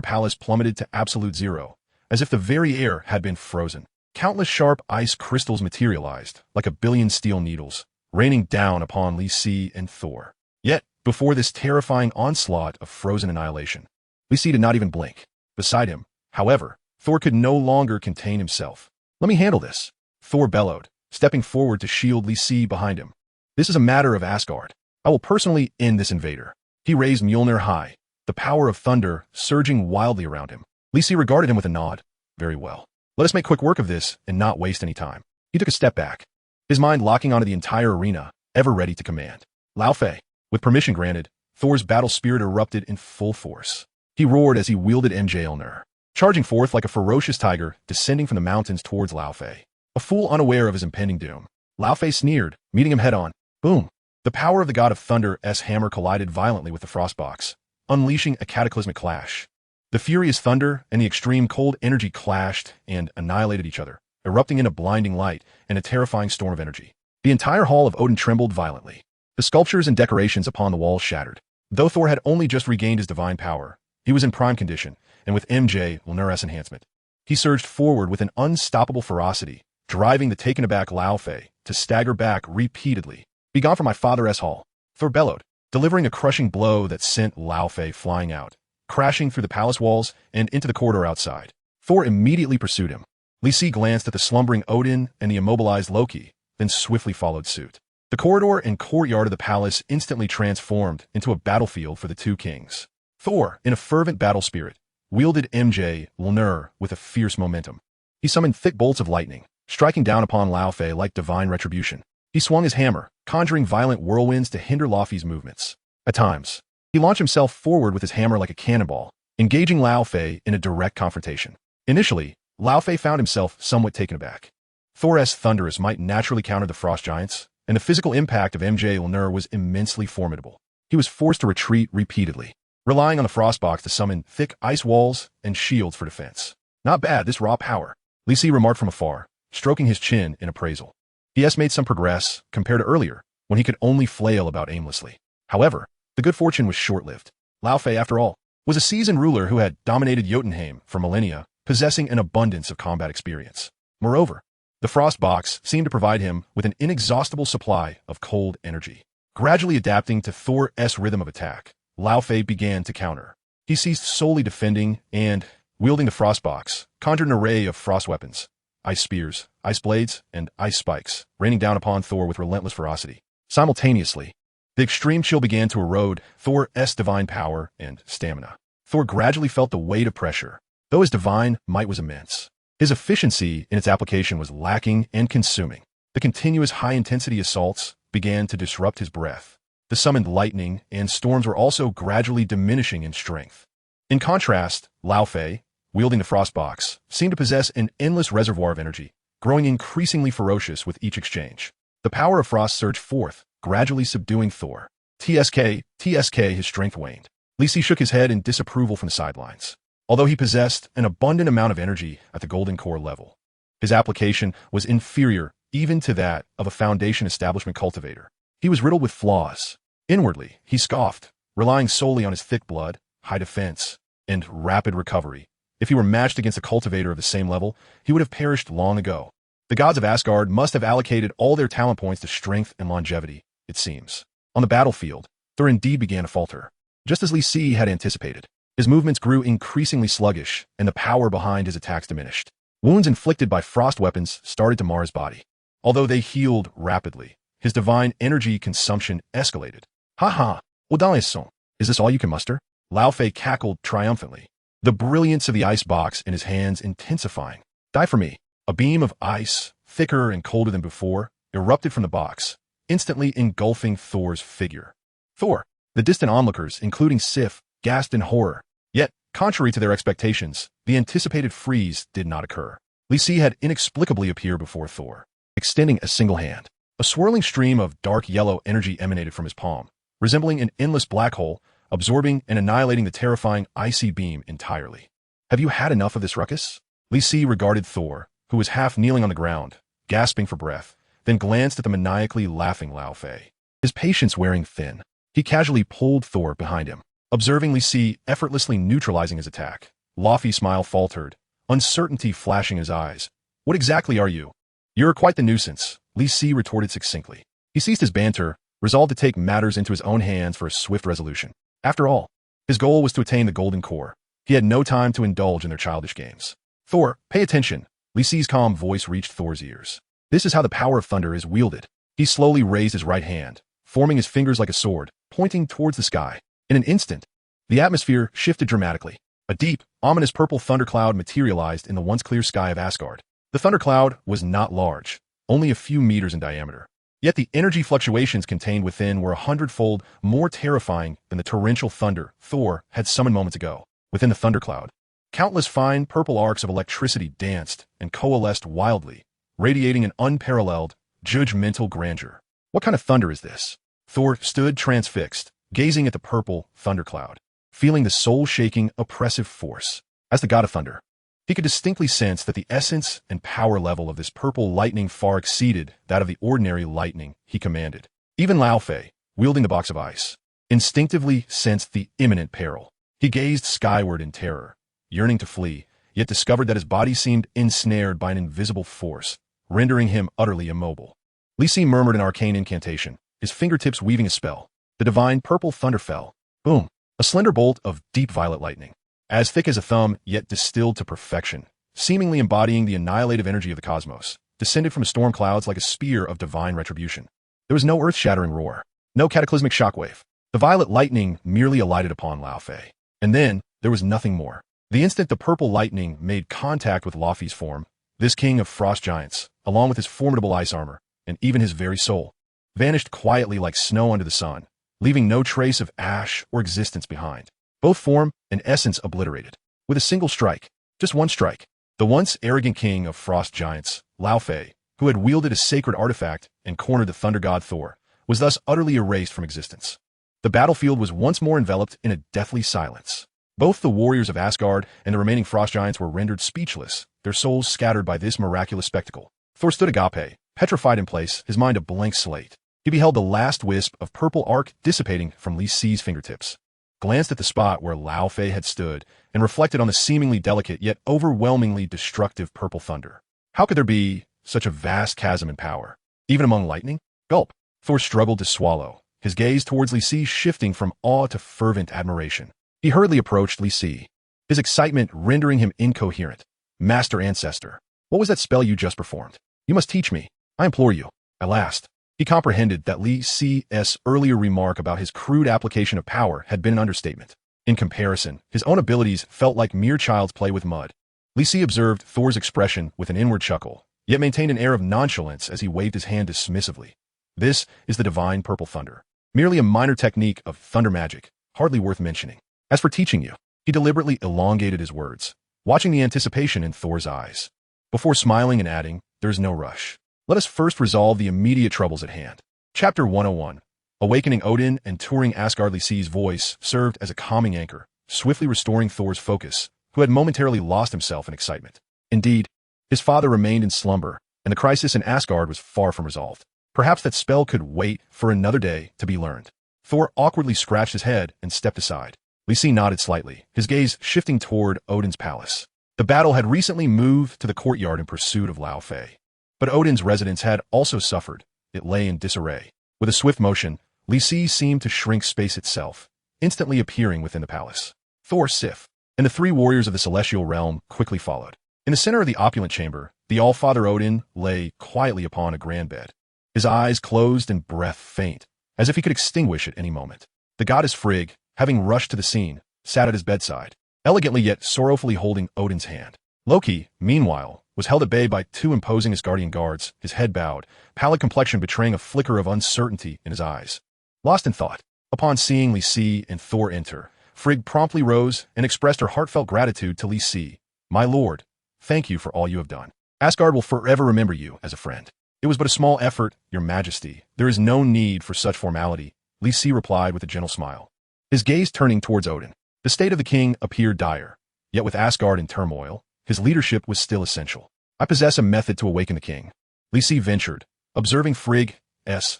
palace plummeted to absolute zero, as if the very air had been frozen. Countless sharp ice crystals materialized, like a billion steel needles, raining down upon Lysi and Thor. Yet, before this terrifying onslaught of frozen annihilation, Lysi did not even blink. Beside him, however, Thor could no longer contain himself. "Let me handle this," Thor bellowed, stepping forward to shield Lysi behind him. "This is a matter of Asgard. I will personally end this invader." He raised Mjolnir high, the power of thunder surging wildly around him. Lysi regarded him with a nod. "Very well. Let us make quick work of this and not waste any time." He took a step back, his mind locking onto the entire arena, ever ready to command. Laufey, with permission granted, Thor's battle spirit erupted in full force. He roared as he wielded Mjolnir, charging forth like a ferocious tiger descending from the mountains towards Laufey. a fool unaware of his impending doom. Lao Fei sneered, meeting him head-on. Boom! The power of the God of Thunder's hammer collided violently with the frostbox, unleashing a cataclysmic clash. The furious thunder and the extreme cold energy clashed and annihilated each other, erupting in a blinding light and a terrifying storm of energy. The entire hall of Odin trembled violently. The sculptures and decorations upon the walls shattered. Though Thor had only just regained his divine power, he was in prime condition, and with Mjolnir's enhancement, he surged forward with an unstoppable ferocity, driving the taken-aback Lao Fei to stagger back repeatedly. Be gone from my father's hall, Thor bellowed, delivering a crushing blow that sent Lao Fei flying out, crashing through the palace walls and into the corridor outside. Thor immediately pursued him. Li Si glanced at the slumbering Odin and the immobilized Loki, then swiftly followed suit. The corridor and courtyard of the palace instantly transformed into a battlefield for the two kings. Thor, in a fervent battle spirit, wielded Mjolnir with a fierce momentum. He summoned thick bolts of lightning, striking down upon Lao Fei like divine retribution. He swung his hammer, conjuring violent whirlwinds to hinder Lao Fei's movements. At times, he launched himself forward with his hammer like a cannonball, engaging Lao Fei in a direct confrontation. Initially, Lao Fei found himself somewhat taken aback. Thor's thunderous might naturally counter the frost giants, and the physical impact of Mjolnir was immensely formidable. He was forced to retreat repeatedly, relying on the frostbox to summon thick ice walls and shields for defense. Not bad, this raw power, Li Si remarked from afar, stroking his chin in appraisal. He has made some progress compared to earlier, when he could only flail about aimlessly. However, the good fortune was short-lived. Lao Fei, after all, was a seasoned ruler who had dominated Jotunheim for millennia, possessing an abundance of combat experience. Moreover, the frostbox seemed to provide him with an inexhaustible supply of cold energy. Gradually adapting to Thor's rhythm of attack, Lao Fei began to counter. He ceased solely defending and, wielding the frostbox, conjured an array of frost weapons, ice spears, ice blades, and ice spikes, raining down upon Thor with relentless ferocity. Simultaneously, the extreme chill began to erode Thor's divine power and stamina. Thor gradually felt the weight of pressure, though his divine might was immense. His efficiency in its application was lacking and consuming. The continuous high-intensity assaults began to disrupt his breath. The summoned lightning and storms were also gradually diminishing in strength. In contrast, Lao Fei, wielding the frostbox, seemed to possess an endless reservoir of energy, growing increasingly ferocious with each exchange. The power of frost surged forth, gradually subduing Thor. TSK, his strength waned. Li Si shook his head in disapproval from the sidelines. Although he possessed an abundant amount of energy at the golden core level, his application was inferior even to that of a foundation establishment cultivator. He was riddled with flaws. Inwardly, he scoffed, relying solely on his thick blood, high defense, and rapid recovery. If he were matched against a cultivator of the same level, he would have perished long ago. The gods of Asgard must have allocated all their talent points to strength and longevity, it seems. On the battlefield, Thor indeed began to falter. Just as Li Si had anticipated, his movements grew increasingly sluggish, and the power behind his attacks diminished. Wounds inflicted by frost weapons started to mar his body. Although they healed rapidly, his divine energy consumption escalated. Ha! Odalisson, is this all you can muster? Lao Fei cackled triumphantly, the brilliance of the ice box in his hands intensifying. Die for me. A beam of ice, thicker and colder than before, erupted from the box, instantly engulfing Thor's figure. Thor, the distant onlookers, including Sif, gasped in horror. Yet, contrary to their expectations, the anticipated freeze did not occur. Li Si had inexplicably appeared before Thor, extending a single hand. A swirling stream of dark yellow energy emanated from his palm, resembling an endless black hole, absorbing and annihilating the terrifying icy beam entirely. Have you had enough of this ruckus? Li Si regarded Thor, who was half kneeling on the ground, gasping for breath, then glanced at the maniacally laughing Lao Fei. His patience wearing thin, he casually pulled Thor behind him. Observing Li Si effortlessly neutralizing his attack, Laufey's smile faltered, uncertainty flashing in his eyes. What exactly are you? You're quite the nuisance, Li Si retorted succinctly. He ceased his banter, resolved to take matters into his own hands for a swift resolution. After all, his goal was to attain the golden core. He had no time to indulge in their childish games. Thor, pay attention. Li Si's calm voice reached Thor's ears. This is how the power of thunder is wielded. He slowly raised his right hand, forming his fingers like a sword, pointing towards the sky. In an instant, the atmosphere shifted dramatically. A deep, ominous purple thundercloud materialized in the once clear sky of Asgard. The thundercloud was not large, only a few meters in diameter. Yet the energy fluctuations contained within were 100-fold more terrifying than the torrential thunder Thor had summoned moments ago. Within the thundercloud, countless fine purple arcs of electricity danced and coalesced wildly, radiating an unparalleled, judgmental grandeur. What kind of thunder is this? Thor stood transfixed, gazing at the purple thundercloud, feeling the soul-shaking, oppressive force. As the god of thunder, he could distinctly sense that the essence and power level of this purple lightning far exceeded that of the ordinary lightning he commanded. Even Lao Fei, wielding the box of ice, instinctively sensed the imminent peril. He gazed skyward in terror, yearning to flee, yet discovered that his body seemed ensnared by an invisible force, rendering him utterly immobile. Li Si murmured an arcane incantation, his fingertips weaving a spell. The divine purple thunder fell. Boom! A slender bolt of deep violet lightning, as thick as a thumb, yet distilled to perfection, seemingly embodying the annihilative energy of the cosmos, descended from storm clouds like a spear of divine retribution. There was no earth-shattering roar, no cataclysmic shockwave. The violet lightning merely alighted upon Lao Fei. And then, there was nothing more. The instant the purple lightning made contact with Lao Fei's form, this king of frost giants, along with his formidable ice armor, and even his very soul, vanished quietly like snow under the sun, leaving no trace of ash or existence behind. Both form and essence obliterated. With a single strike, just one strike, the once arrogant king of frost giants, Lao Fei, who had wielded a sacred artifact and cornered the thunder god Thor, was thus utterly erased from existence. The battlefield was once more enveloped in a deathly silence. Both the warriors of Asgard and the remaining frost giants were rendered speechless, their souls scattered by this miraculous spectacle. Thor stood agape, petrified in place, his mind a blank slate. He beheld the last wisp of purple arc dissipating from Li Si's fingertips, glanced at the spot where Lao Fei had stood, and reflected on the seemingly delicate yet overwhelmingly destructive purple thunder. How could there be such a vast chasm in power, even among lightning? Gulp. Thor struggled to swallow, his gaze towards Li Si shifting from awe to fervent admiration. He hurriedly approached Li Si, his excitement rendering him incoherent. Master Ancestor, what was that spell you just performed? You must teach me, I implore you. At last, he comprehended that Li Si's earlier remark about his crude application of power had been an understatement. In comparison, his own abilities felt like mere child's play with mud. Li Si observed Thor's expression with an inward chuckle, yet maintained an air of nonchalance as he waved his hand dismissively. This is the divine purple thunder, merely a minor technique of thunder magic, hardly worth mentioning. As for teaching you, he deliberately elongated his words, watching the anticipation in Thor's eyes. Before smiling and adding, there is no rush. Let us first resolve the immediate troubles at hand. Chapter 101. Awakening Odin and touring Asgard. Li Si's voice served as a calming anchor, swiftly restoring Thor's focus, who had momentarily lost himself in excitement. Indeed, his father remained in slumber, and the crisis in Asgard was far from resolved. Perhaps that spell could wait for another day to be learned. Thor awkwardly scratched his head and stepped aside. Li Si nodded slightly, his gaze shifting toward Odin's palace. The battle had recently moved to the courtyard in pursuit of Lao Fei. But Odin's residence had also suffered. It lay in disarray. With a swift motion, Li Si seemed to shrink space itself, instantly appearing within the palace. Thor, Sif, and the three warriors of the celestial realm quickly followed. In the center of the opulent chamber, the All-Father Odin lay quietly upon a grand bed, his eyes closed and breath faint, as if he could extinguish at any moment. The goddess Frigg, having rushed to the scene, sat at his bedside, elegantly yet sorrowfully holding Odin's hand. Loki, meanwhile, was held at bay by two imposing Asgardian guards, his head bowed, pallid complexion betraying a flicker of uncertainty in his eyes. Lost in thought, upon seeing Li Si and Thor enter, Frigg promptly rose and expressed her heartfelt gratitude to Li Si. My lord, thank you for all you have done. Asgard will forever remember you as a friend. It was but a small effort, your majesty. There is no need for such formality, Li Si replied with a gentle smile, his gaze turning towards Odin. The state of the king appeared dire, yet with Asgard in turmoil, his leadership was still essential. I possess a method to awaken the king, Li Si ventured, observing Frigg's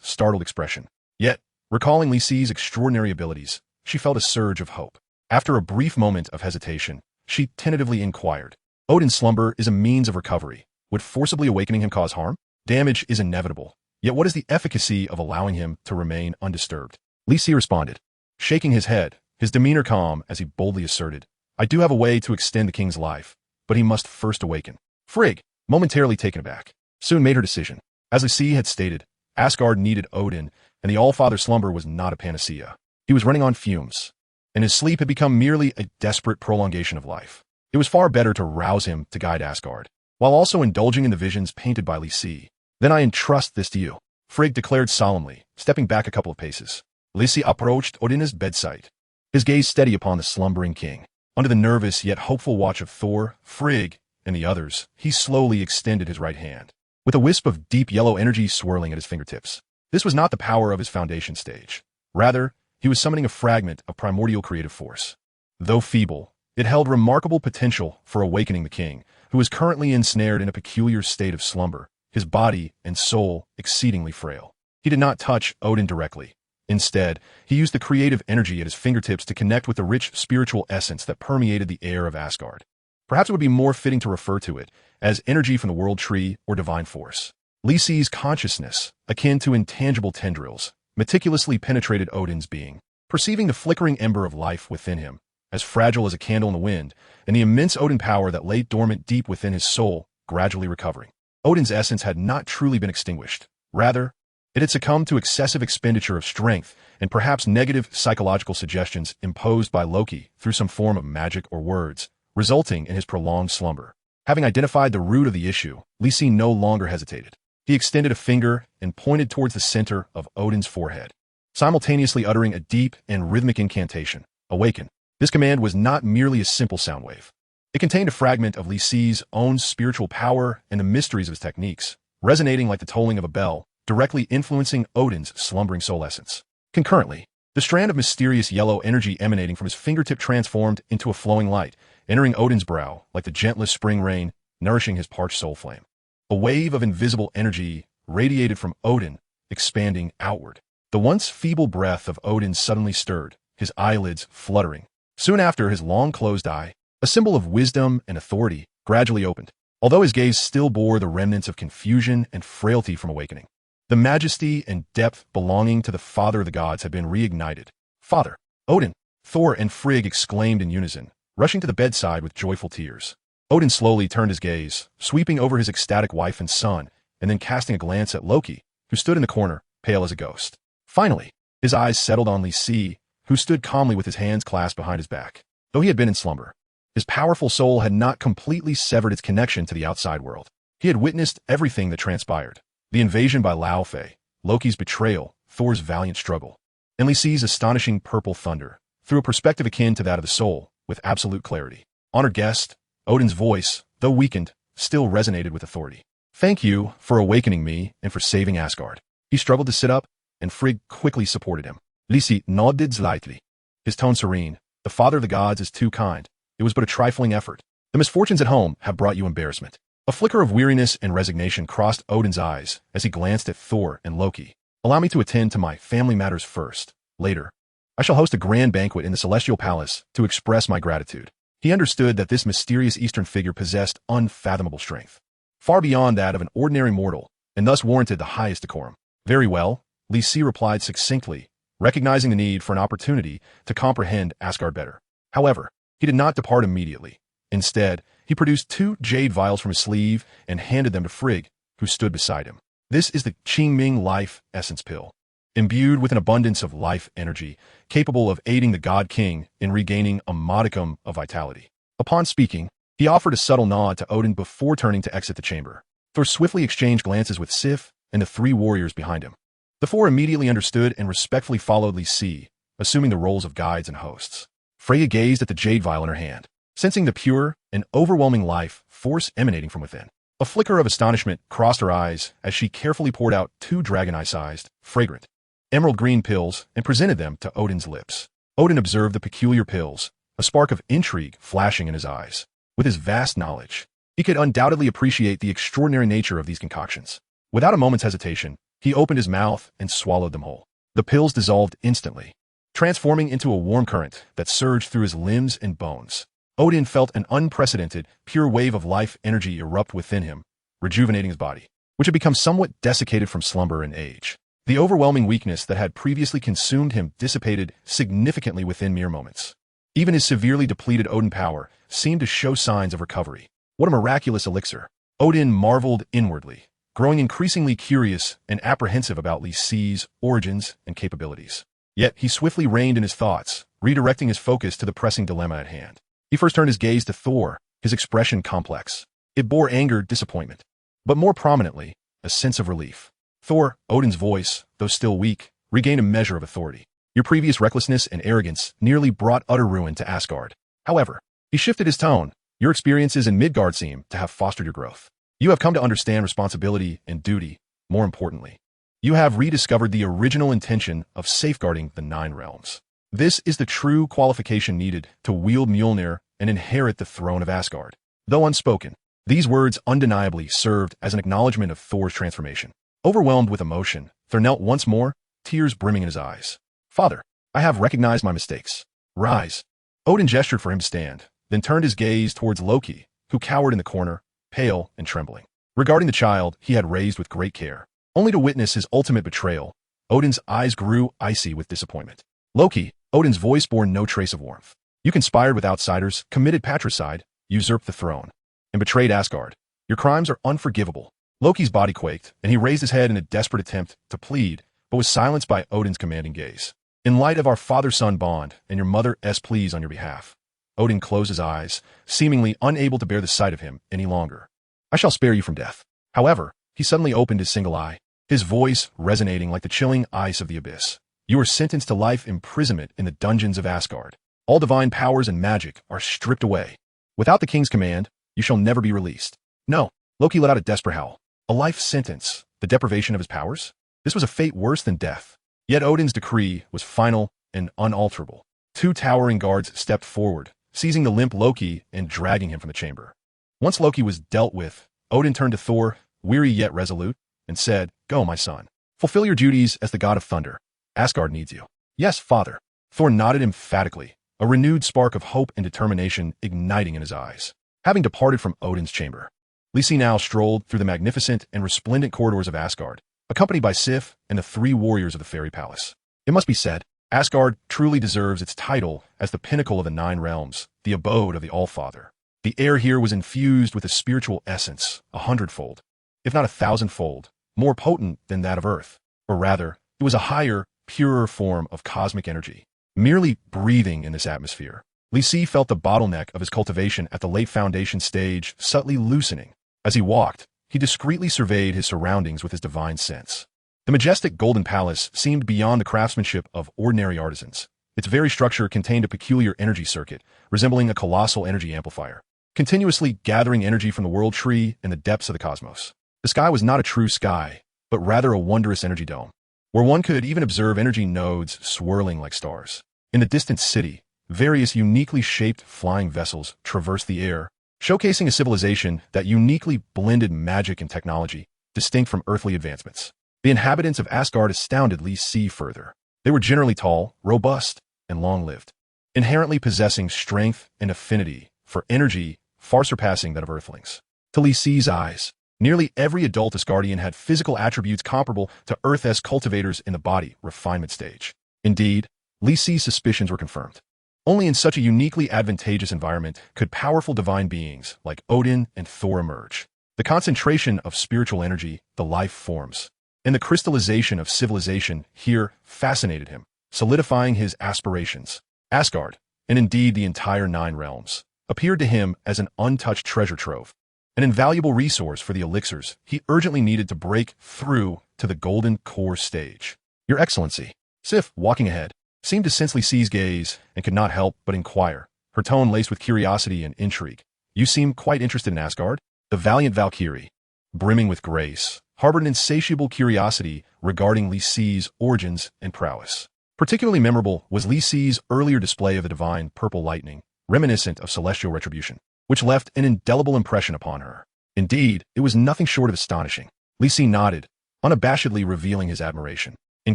startled expression. Yet, recalling Li Si's extraordinary abilities, she felt a surge of hope. After a brief moment of hesitation, she tentatively inquired, Odin's slumber is a means of recovery. Would forcibly awakening him cause harm? Damage is inevitable. Yet what is the efficacy of allowing him to remain undisturbed? Li Si responded, shaking his head, his demeanor calm as he boldly asserted, I do have a way to extend the king's life, but he must first awaken. Frigg, momentarily taken aback, soon made her decision. As Li Si had stated, Asgard needed Odin, and the All-Father's slumber was not a panacea. He was running on fumes, and his sleep had become merely a desperate prolongation of life. It was far better to rouse him to guide Asgard, while also indulging in the visions painted by Li Si. Then I entrust this to you, Frigg declared solemnly, stepping back a couple of paces. Li Si approached Odin's bedside, his gaze steady upon the slumbering king. Under the nervous yet hopeful watch of Thor, Frigg, and the others, he slowly extended his right hand. with a wisp of deep yellow energy swirling at his fingertips. This was not the power of his foundation stage. Rather, he was summoning a fragment of primordial creative force. Though feeble, it held remarkable potential for awakening the king, who was currently ensnared in a peculiar state of slumber, his body and soul exceedingly frail. He did not touch Odin directly. Instead, he used the creative energy at his fingertips to connect with the rich spiritual essence that permeated the air of Asgard. Perhaps it would be more fitting to refer to it as energy from the world tree or divine force. Lyse's consciousness, akin to intangible tendrils, meticulously penetrated Odin's being, perceiving the flickering ember of life within him, as fragile as a candle in the wind, and the immense Odin power that lay dormant deep within his soul, gradually recovering. Odin's essence had not truly been extinguished. Rather, it had succumbed to excessive expenditure of strength and perhaps negative psychological suggestions imposed by Loki through some form of magic or words, resulting in his prolonged slumber. Having identified the root of the issue, Lyse no longer hesitated. He extended a finger and pointed towards the center of Odin's forehead, simultaneously uttering a deep and rhythmic incantation, "Awaken." This command was not merely a simple sound wave. It contained a fragment of Lyse's own spiritual power and the mysteries of his techniques, resonating like the tolling of a bell, directly influencing Odin's slumbering soul essence. Concurrently, the strand of mysterious yellow energy emanating from his fingertip transformed into a flowing light, entering Odin's brow like the gentlest spring rain, nourishing his parched soul flame. A wave of invisible energy radiated from Odin, expanding outward. The once feeble breath of Odin suddenly stirred, his eyelids fluttering. Soon after, his long-closed eye, a symbol of wisdom and authority, gradually opened, although his gaze still bore the remnants of confusion and frailty from awakening. The majesty and depth belonging to the father of the gods had been reignited. "Father!" Odin, Thor, and Frigg exclaimed in unison, rushing to the bedside with joyful tears. Odin slowly turned his gaze, sweeping over his ecstatic wife and son, and then casting a glance at Loki, who stood in the corner, pale as a ghost. Finally, his eyes settled on Lyse, who stood calmly with his hands clasped behind his back. Though he had been in slumber, his powerful soul had not completely severed its connection to the outside world. He had witnessed everything that transpired. The invasion by Laufey, Loki's betrayal, Thor's valiant struggle, and Lyse's astonishing purple thunder, through a perspective akin to that of the soul, with absolute clarity. "Honored guest," Odin's voice, though weakened, still resonated with authority. "Thank you for awakening me and for saving Asgard." He struggled to sit up, and Frigg quickly supported him. Lyse nodded slightly, his tone serene. "The father of the gods is too kind. It was but a trifling effort. The misfortunes at home have brought you embarrassment." A flicker of weariness and resignation crossed Odin's eyes as he glanced at Thor and Loki. "Allow me to attend to my family matters first. Later, I shall host a grand banquet in the Celestial Palace to express my gratitude." He understood that this mysterious Eastern figure possessed unfathomable strength, far beyond that of an ordinary mortal, and thus warranted the highest decorum. "Very well," Lyse replied succinctly, recognizing the need for an opportunity to comprehend Asgard better. However, he did not depart immediately. Instead, he produced 2 jade vials from his sleeve and handed them to Frigg, who stood beside him. "This is the Qingming Life Essence Pill, imbued with an abundance of life energy, capable of aiding the God King in regaining a modicum of vitality." Upon speaking, he offered a subtle nod to Odin before turning to exit the chamber. Thor swiftly exchanged glances with Sif and the 3 warriors behind him. The 4 immediately understood and respectfully followed Lyse, assuming the roles of guides and hosts. Freya gazed at the jade vial in her hand, sensing the pure and overwhelming life force emanating from within. A flicker of astonishment crossed her eyes as she carefully poured out 2 dragon eye-sized, fragrant, emerald green pills and presented them to Odin's lips. Odin observed the peculiar pills, a spark of intrigue flashing in his eyes. With his vast knowledge, he could undoubtedly appreciate the extraordinary nature of these concoctions. Without a moment's hesitation, he opened his mouth and swallowed them whole. The pills dissolved instantly, transforming into a warm current that surged through his limbs and bones. Odin felt an unprecedented, pure wave of life energy erupt within him, rejuvenating his body, which had become somewhat desiccated from slumber and age. The overwhelming weakness that had previously consumed him dissipated significantly within mere moments. Even his severely depleted Odin power seemed to show signs of recovery. What a miraculous elixir! Odin marveled inwardly, growing increasingly curious and apprehensive about Lyse's origins and capabilities. Yet he swiftly reined in his thoughts, redirecting his focus to the pressing dilemma at hand. He first turned his gaze to Thor, his expression complex. It bore anger, disappointment, but more prominently, a sense of relief. "Thor," Odin's voice, though still weak, regained a measure of authority. "Your previous recklessness and arrogance nearly brought utter ruin to Asgard. However," he shifted his tone, "your experiences in Midgard seem to have fostered your growth. You have come to understand responsibility and duty. More importantly, you have rediscovered the original intention of safeguarding the Nine Realms. This is the true qualification needed to wield Mjolnir and inherit the throne of Asgard. Though unspoken, these words undeniably served as an acknowledgement of Thor's transformation. Overwhelmed with emotion, Thor knelt once more, tears brimming in his eyes. Father, I have recognized my mistakes. Rise. Odin gestured for him to stand, then turned his gaze towards Loki, who cowered in the corner, pale and trembling. Regarding the child he had raised with great care, only to witness his ultimate betrayal, Odin's eyes grew icy with disappointment. Loki, Odin's voice bore no trace of warmth. You conspired with outsiders, committed patricide, usurped the throne, and betrayed Asgard. Your crimes are unforgivable. Loki's body quaked, and he raised his head in a desperate attempt to plead, but was silenced by Odin's commanding gaze. In light of our father-son bond and your mother's pleas on your behalf, Odin closed his eyes, seemingly unable to bear the sight of him any longer. I shall spare you from death. However, he suddenly opened his single eye, his voice resonating like the chilling ice of the abyss. You are sentenced to life imprisonment in the dungeons of Asgard. All divine powers and magic are stripped away. Without the king's command, you shall never be released. No, Loki let out a desperate howl. A life sentence, the deprivation of his powers? This was a fate worse than death. Yet Odin's decree was final and unalterable. Two towering guards stepped forward, seizing the limp Loki and dragging him from the chamber. Once Loki was dealt with, Odin turned to Thor, weary yet resolute, and said, Go, my son. Fulfill your duties as the god of thunder. Asgard needs you. Yes, father. Thor nodded emphatically, a renewed spark of hope and determination igniting in his eyes. Having departed from Odin's chamber, Lisi now strolled through the magnificent and resplendent corridors of Asgard, accompanied by Sif and the three warriors of the fairy palace. It must be said, Asgard truly deserves its title as the pinnacle of the Nine Realms, the abode of the Allfather. The air here was infused with a spiritual essence, 100-fold, if not 1,000-fold, more potent than that of Earth. Or rather, it was a higher, purer form of cosmic energy. Merely breathing in this atmosphere, Lisi felt the bottleneck of his cultivation at the late foundation stage subtly loosening. As he walked, he discreetly surveyed his surroundings with his divine sense. The majestic golden palace seemed beyond the craftsmanship of ordinary artisans. Its very structure contained a peculiar energy circuit, resembling a colossal energy amplifier, continuously gathering energy from the world tree in the depths of the cosmos. The sky was not a true sky, but rather a wondrous energy dome, where one could even observe energy nodes swirling like stars. In the distant city, various uniquely shaped flying vessels traversed the air, showcasing a civilization that uniquely blended magic and technology, distinct from earthly advancements. The inhabitants of Asgard astounded Lisi further. They were generally tall, robust, and long-lived, inherently possessing strength and affinity for energy far surpassing that of Earthlings. To Lisi's eyes, nearly every adult Asgardian had physical attributes comparable to Earth's cultivators in the body refinement stage. Indeed, Lisi's suspicions were confirmed. Only in such a uniquely advantageous environment could powerful divine beings like Odin and Thor emerge. The concentration of spiritual energy, the life forms, and the crystallization of civilization here fascinated him, solidifying his aspirations. Asgard, and indeed the entire Nine Realms, appeared to him as an untouched treasure trove, an invaluable resource for the elixirs he urgently needed to break through to the golden core stage. Your Excellency, Sif, walking ahead, seemed to sense Lisi's gaze and could not help but inquire, her tone laced with curiosity and intrigue. You seem quite interested in Asgard? The valiant Valkyrie, brimming with grace, harbored an insatiable curiosity regarding Lisi's origins and prowess. Particularly memorable was Lisi's earlier display of the divine purple lightning, reminiscent of celestial retribution, which left an indelible impression upon her. Indeed, it was nothing short of astonishing. Lisi nodded, unabashedly revealing his admiration. In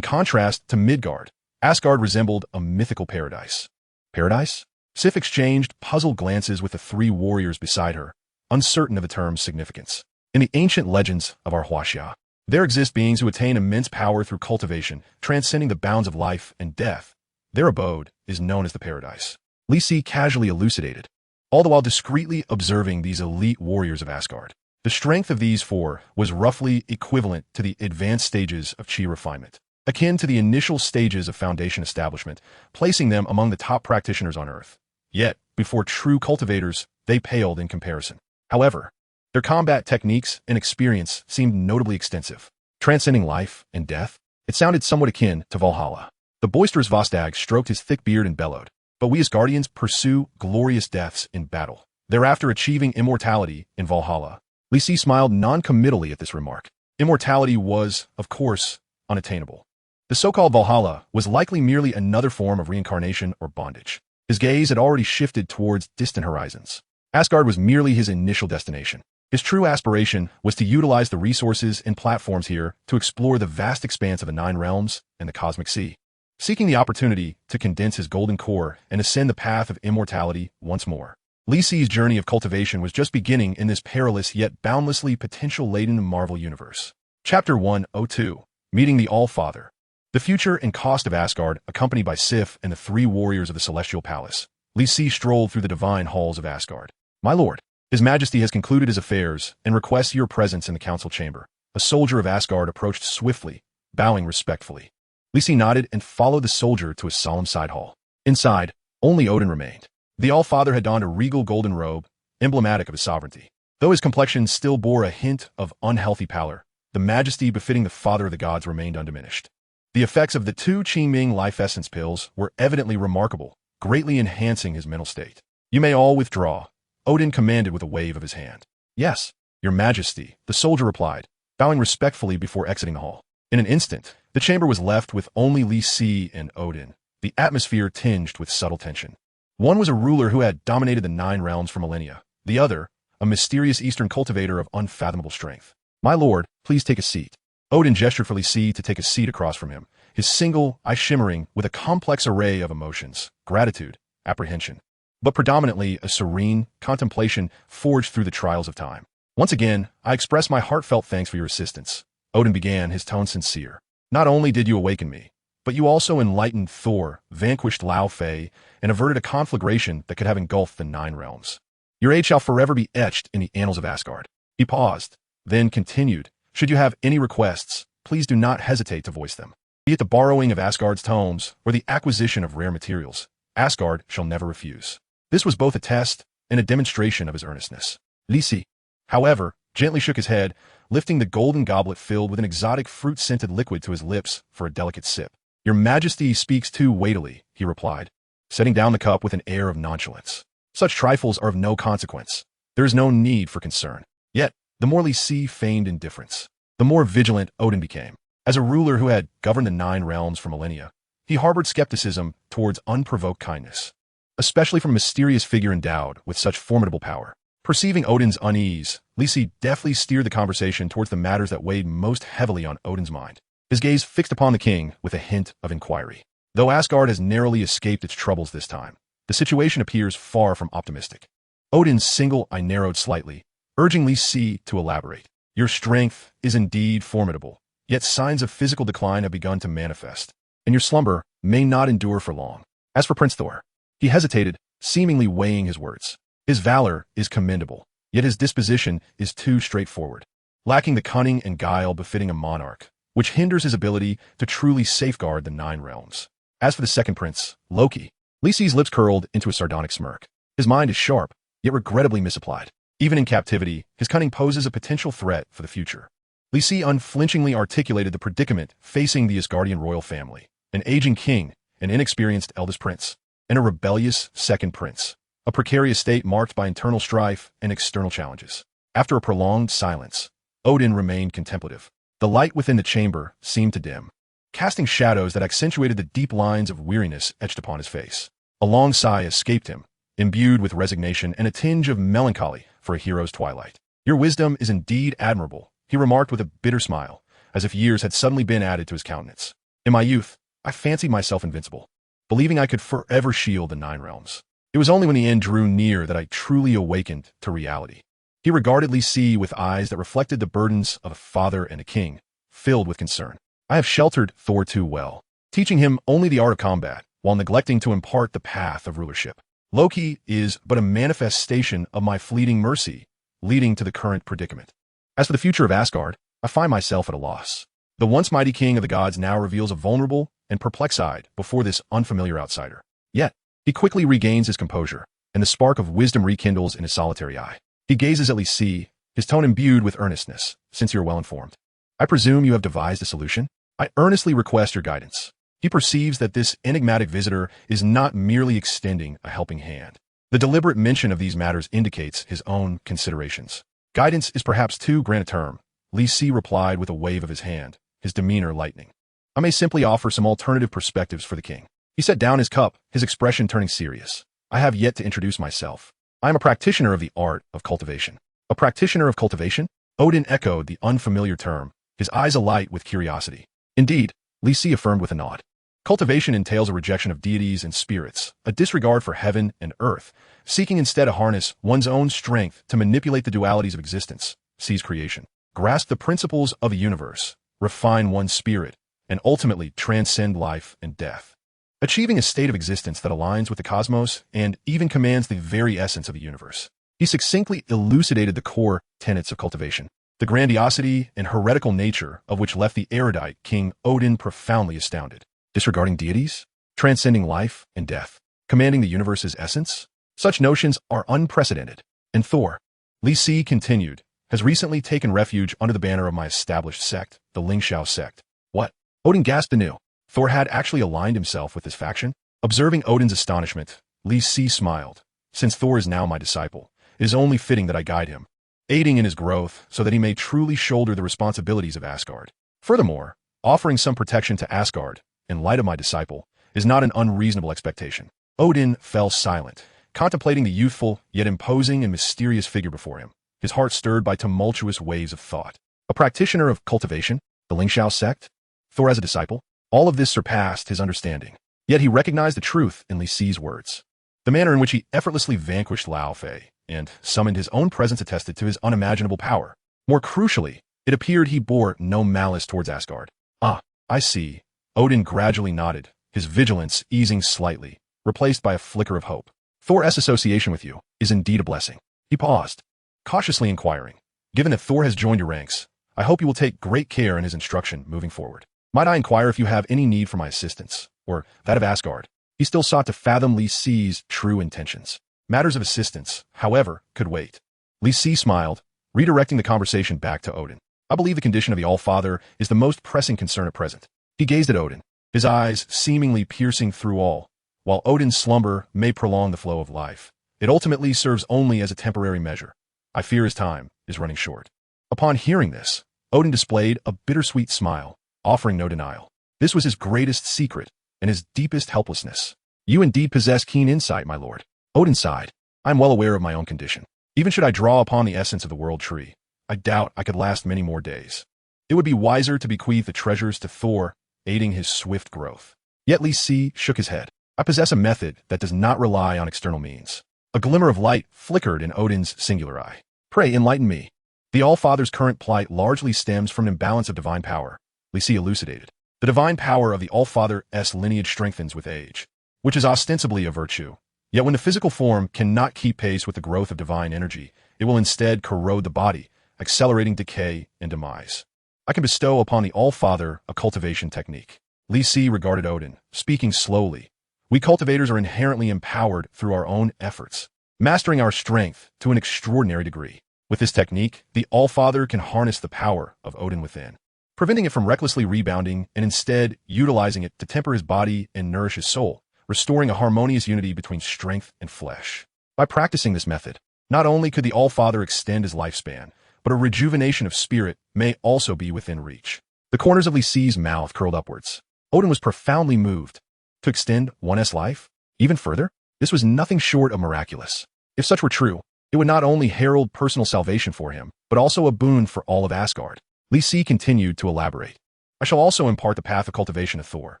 contrast to Midgard, Asgard resembled a mythical paradise. Paradise? Sif exchanged puzzled glances with the three warriors beside her, uncertain of the term's significance. In the ancient legends of our Huaxia, there exist beings who attain immense power through cultivation, transcending the bounds of life and death. Their abode is known as the paradise. Lisi casually elucidated, all the while discreetly observing these elite warriors of Asgard. The strength of these four was roughly equivalent to the advanced stages of chi refinement, akin to the initial stages of foundation establishment, placing them among the top practitioners on Earth. Yet, before true cultivators, they paled in comparison. However, their combat techniques and experience seemed notably extensive, transcending life and death. It sounded somewhat akin to Valhalla. The boisterous Vostag stroked his thick beard and bellowed, but we Asgardians pursue glorious deaths in battle, thereafter achieving immortality in Valhalla. Li Si smiled non-committally at this remark. Immortality was, of course, unattainable. The so-called Valhalla was likely merely another form of reincarnation or bondage. His gaze had already shifted towards distant horizons. Asgard was merely his initial destination. His true aspiration was to utilize the resources and platforms here to explore the vast expanse of the Nine Realms and the Cosmic Sea, seeking the opportunity to condense his golden core and ascend the path of immortality once more. Li Si's journey of cultivation was just beginning in this perilous yet boundlessly potential-laden Marvel universe. Chapter 102, Meeting the All-Father. The future and cost of Asgard, accompanied by Sif and the three warriors of the Celestial Palace. Li Si strolled through the divine halls of Asgard. My lord, His Majesty has concluded his affairs and requests your presence in the council chamber. A soldier of Asgard approached swiftly, bowing respectfully. Li Si nodded and followed the soldier to a solemn side hall. Inside, only Odin remained. The All-Father had donned a regal golden robe, emblematic of his sovereignty. Though his complexion still bore a hint of unhealthy pallor, the majesty befitting the father of the gods remained undiminished. The effects of the 2 Qingming life essence pills were evidently remarkable, greatly enhancing his mental state. You may all withdraw, Odin commanded with a wave of his hand. Yes, your majesty, the soldier replied, bowing respectfully before exiting the hall. In an instant, the chamber was left with only Li Si and Odin, the atmosphere tinged with subtle tension. One was a ruler who had dominated the 9 realms for millennia. The other, a mysterious eastern cultivator of unfathomable strength. My lord, please take a seat. Odin gestured for Li Si to take a seat across from him, his single eye shimmering with a complex array of emotions, gratitude, apprehension, but predominantly a serene contemplation forged through the trials of time. Once again, I express my heartfelt thanks for your assistance. Odin began, his tone sincere. Not only did you awaken me, but you also enlightened Thor, vanquished Lao Fei, and averted a conflagration that could have engulfed the 9 realms. Your age shall forever be etched in the annals of Asgard. He paused, then continued. Should you have any requests, please do not hesitate to voice them. Be it the borrowing of Asgard's tomes or the acquisition of rare materials, Asgard shall never refuse. This was both a test and a demonstration of his earnestness. Li Si, however, gently shook his head, lifting the golden goblet filled with an exotic fruit-scented liquid to his lips for a delicate sip. Your Majesty speaks too weightily, he replied, setting down the cup with an air of nonchalance. Such trifles are of no consequence. There is no need for concern. Yet, the more Li Si feigned indifference, the more vigilant Odin became. As a ruler who had governed the 9 realms for millennia, he harbored skepticism towards unprovoked kindness, especially from a mysterious figure endowed with such formidable power. Perceiving Odin's unease, Li Si deftly steered the conversation towards the matters that weighed most heavily on Odin's mind. His gaze fixed upon the king with a hint of inquiry. Though Asgard has narrowly escaped its troubles this time, the situation appears far from optimistic. Odin's single eye narrowed slightly, urging Li Si to elaborate. Your strength is indeed formidable, yet signs of physical decline have begun to manifest, and your slumber may not endure for long. As for Prince Thor, he hesitated, seemingly weighing his words. His valor is commendable, yet his disposition is too straightforward, lacking the cunning and guile befitting a monarch, which hinders his ability to truly safeguard the 9 realms. As for the second prince, Loki, Li Si's lips curled into a sardonic smirk. His mind is sharp, yet regrettably misapplied. Even in captivity, his cunning poses a potential threat for the future. Li Si unflinchingly articulated the predicament facing the Asgardian royal family: an aging king, an inexperienced eldest prince, and a rebellious second prince. A precarious state marked by internal strife and external challenges. After a prolonged silence, Odin remained contemplative. The light within the chamber seemed to dim, casting shadows that accentuated the deep lines of weariness etched upon his face. A long sigh escaped him, imbued with resignation and a tinge of melancholy for a hero's twilight. Your wisdom is indeed admirable, he remarked with a bitter smile, as if years had suddenly been added to his countenance. In my youth, I fancied myself invincible, believing I could forever shield the 9 realms. It was only when the end drew near that I truly awakened to reality. He regarded Li Si with eyes that reflected the burdens of a father and a king, filled with concern. I have sheltered Thor too well, teaching him only the art of combat, while neglecting to impart the path of rulership. Loki is but a manifestation of my fleeting mercy, leading to the current predicament. As for the future of Asgard, I find myself at a loss. The once mighty king of the gods now reveals a vulnerable and perplexed side before this unfamiliar outsider. Yet, he quickly regains his composure, and the spark of wisdom rekindles in his solitary eye. He gazes at Li Si, his tone imbued with earnestness, since you are well informed. I presume you have devised a solution? I earnestly request your guidance. He perceives that this enigmatic visitor is not merely extending a helping hand. The deliberate mention of these matters indicates his own considerations. Guidance is perhaps too grand a term. Li Si replied with a wave of his hand, his demeanor lightening. I may simply offer some alternative perspectives for the king. He set down his cup, his expression turning serious. I have yet to introduce myself. I am a practitioner of the art of cultivation. A practitioner of cultivation? Odin echoed the unfamiliar term, his eyes alight with curiosity. Indeed, Li Si affirmed with a nod. Cultivation entails a rejection of deities and spirits, a disregard for heaven and earth, seeking instead to harness one's own strength to manipulate the dualities of existence, seize creation, grasp the principles of the universe, refine one's spirit, and ultimately transcend life and death. Achieving a state of existence that aligns with the cosmos and even commands the very essence of the universe. He succinctly elucidated the core tenets of cultivation, the grandiosity and heretical nature of which left the erudite King Odin profoundly astounded. Disregarding deities, transcending life and death, commanding the universe's essence, such notions are unprecedented. And Thor, Li Si continued, has recently taken refuge under the banner of my established sect, the Lingxiao sect. What? Odin gasped anew. Thor had actually aligned himself with this faction? Observing Odin's astonishment, Li Si smiled. Since Thor is now my disciple, it is only fitting that I guide him, aiding in his growth so that he may truly shoulder the responsibilities of Asgard. Furthermore, offering some protection to Asgard, in light of my disciple, is not an unreasonable expectation. Odin fell silent, contemplating the youthful, yet imposing and mysterious figure before him, his heart stirred by tumultuous waves of thought. A practitioner of cultivation, the Lingxiao sect, Thor as a disciple, all of this surpassed his understanding. Yet he recognized the truth in Li Si's words. The manner in which he effortlessly vanquished Lao Fei and summoned his own presence attested to his unimaginable power. More crucially, it appeared he bore no malice towards Asgard. Ah, I see. Odin gradually nodded, his vigilance easing slightly, replaced by a flicker of hope. Thor's association with you is indeed a blessing. He paused, cautiously inquiring. Given that Thor has joined your ranks, I hope you will take great care in his instruction moving forward. Might I inquire if you have any need for my assistance, or that of Asgard? He still sought to fathom Li Si's true intentions. Matters of assistance, however, could wait. Li Si smiled, redirecting the conversation back to Odin. I believe the condition of the All-Father is the most pressing concern at present. He gazed at Odin, his eyes seemingly piercing through all. While Odin's slumber may prolong the flow of life, it ultimately serves only as a temporary measure. I fear his time is running short. Upon hearing this, Odin displayed a bittersweet smile, offering no denial. This was his greatest secret and his deepest helplessness. You indeed possess keen insight, my lord. Odin sighed. I am well aware of my own condition. Even should I draw upon the essence of the world tree, I doubt I could last many more days. It would be wiser to bequeath the treasures to Thor, aiding his swift growth. Yet Li Si shook his head. I possess a method that does not rely on external means. A glimmer of light flickered in Odin's singular eye. Pray enlighten me. The All-Father's current plight largely stems from an imbalance of divine power, Li Si elucidated. The divine power of the All-Father's lineage strengthens with age, which is ostensibly a virtue. Yet when the physical form cannot keep pace with the growth of divine energy, it will instead corrode the body, accelerating decay and demise. I can bestow upon the All-Father a cultivation technique. Li Si regarded Odin, speaking slowly. We cultivators are inherently empowered through our own efforts, mastering our strength to an extraordinary degree. With this technique, the All-Father can harness the power of Odin within, preventing it from recklessly rebounding and instead utilizing it to temper his body and nourish his soul, restoring a harmonious unity between strength and flesh. By practicing this method, not only could the All-Father extend his lifespan, but a rejuvenation of spirit may also be within reach. The corners of Li Si's mouth curled upwards. Odin was profoundly moved. To extend one's life even further? This was nothing short of miraculous. If such were true, it would not only herald personal salvation for him, but also a boon for all of Asgard. Li Si continued to elaborate. I shall also impart the path of cultivation to Thor.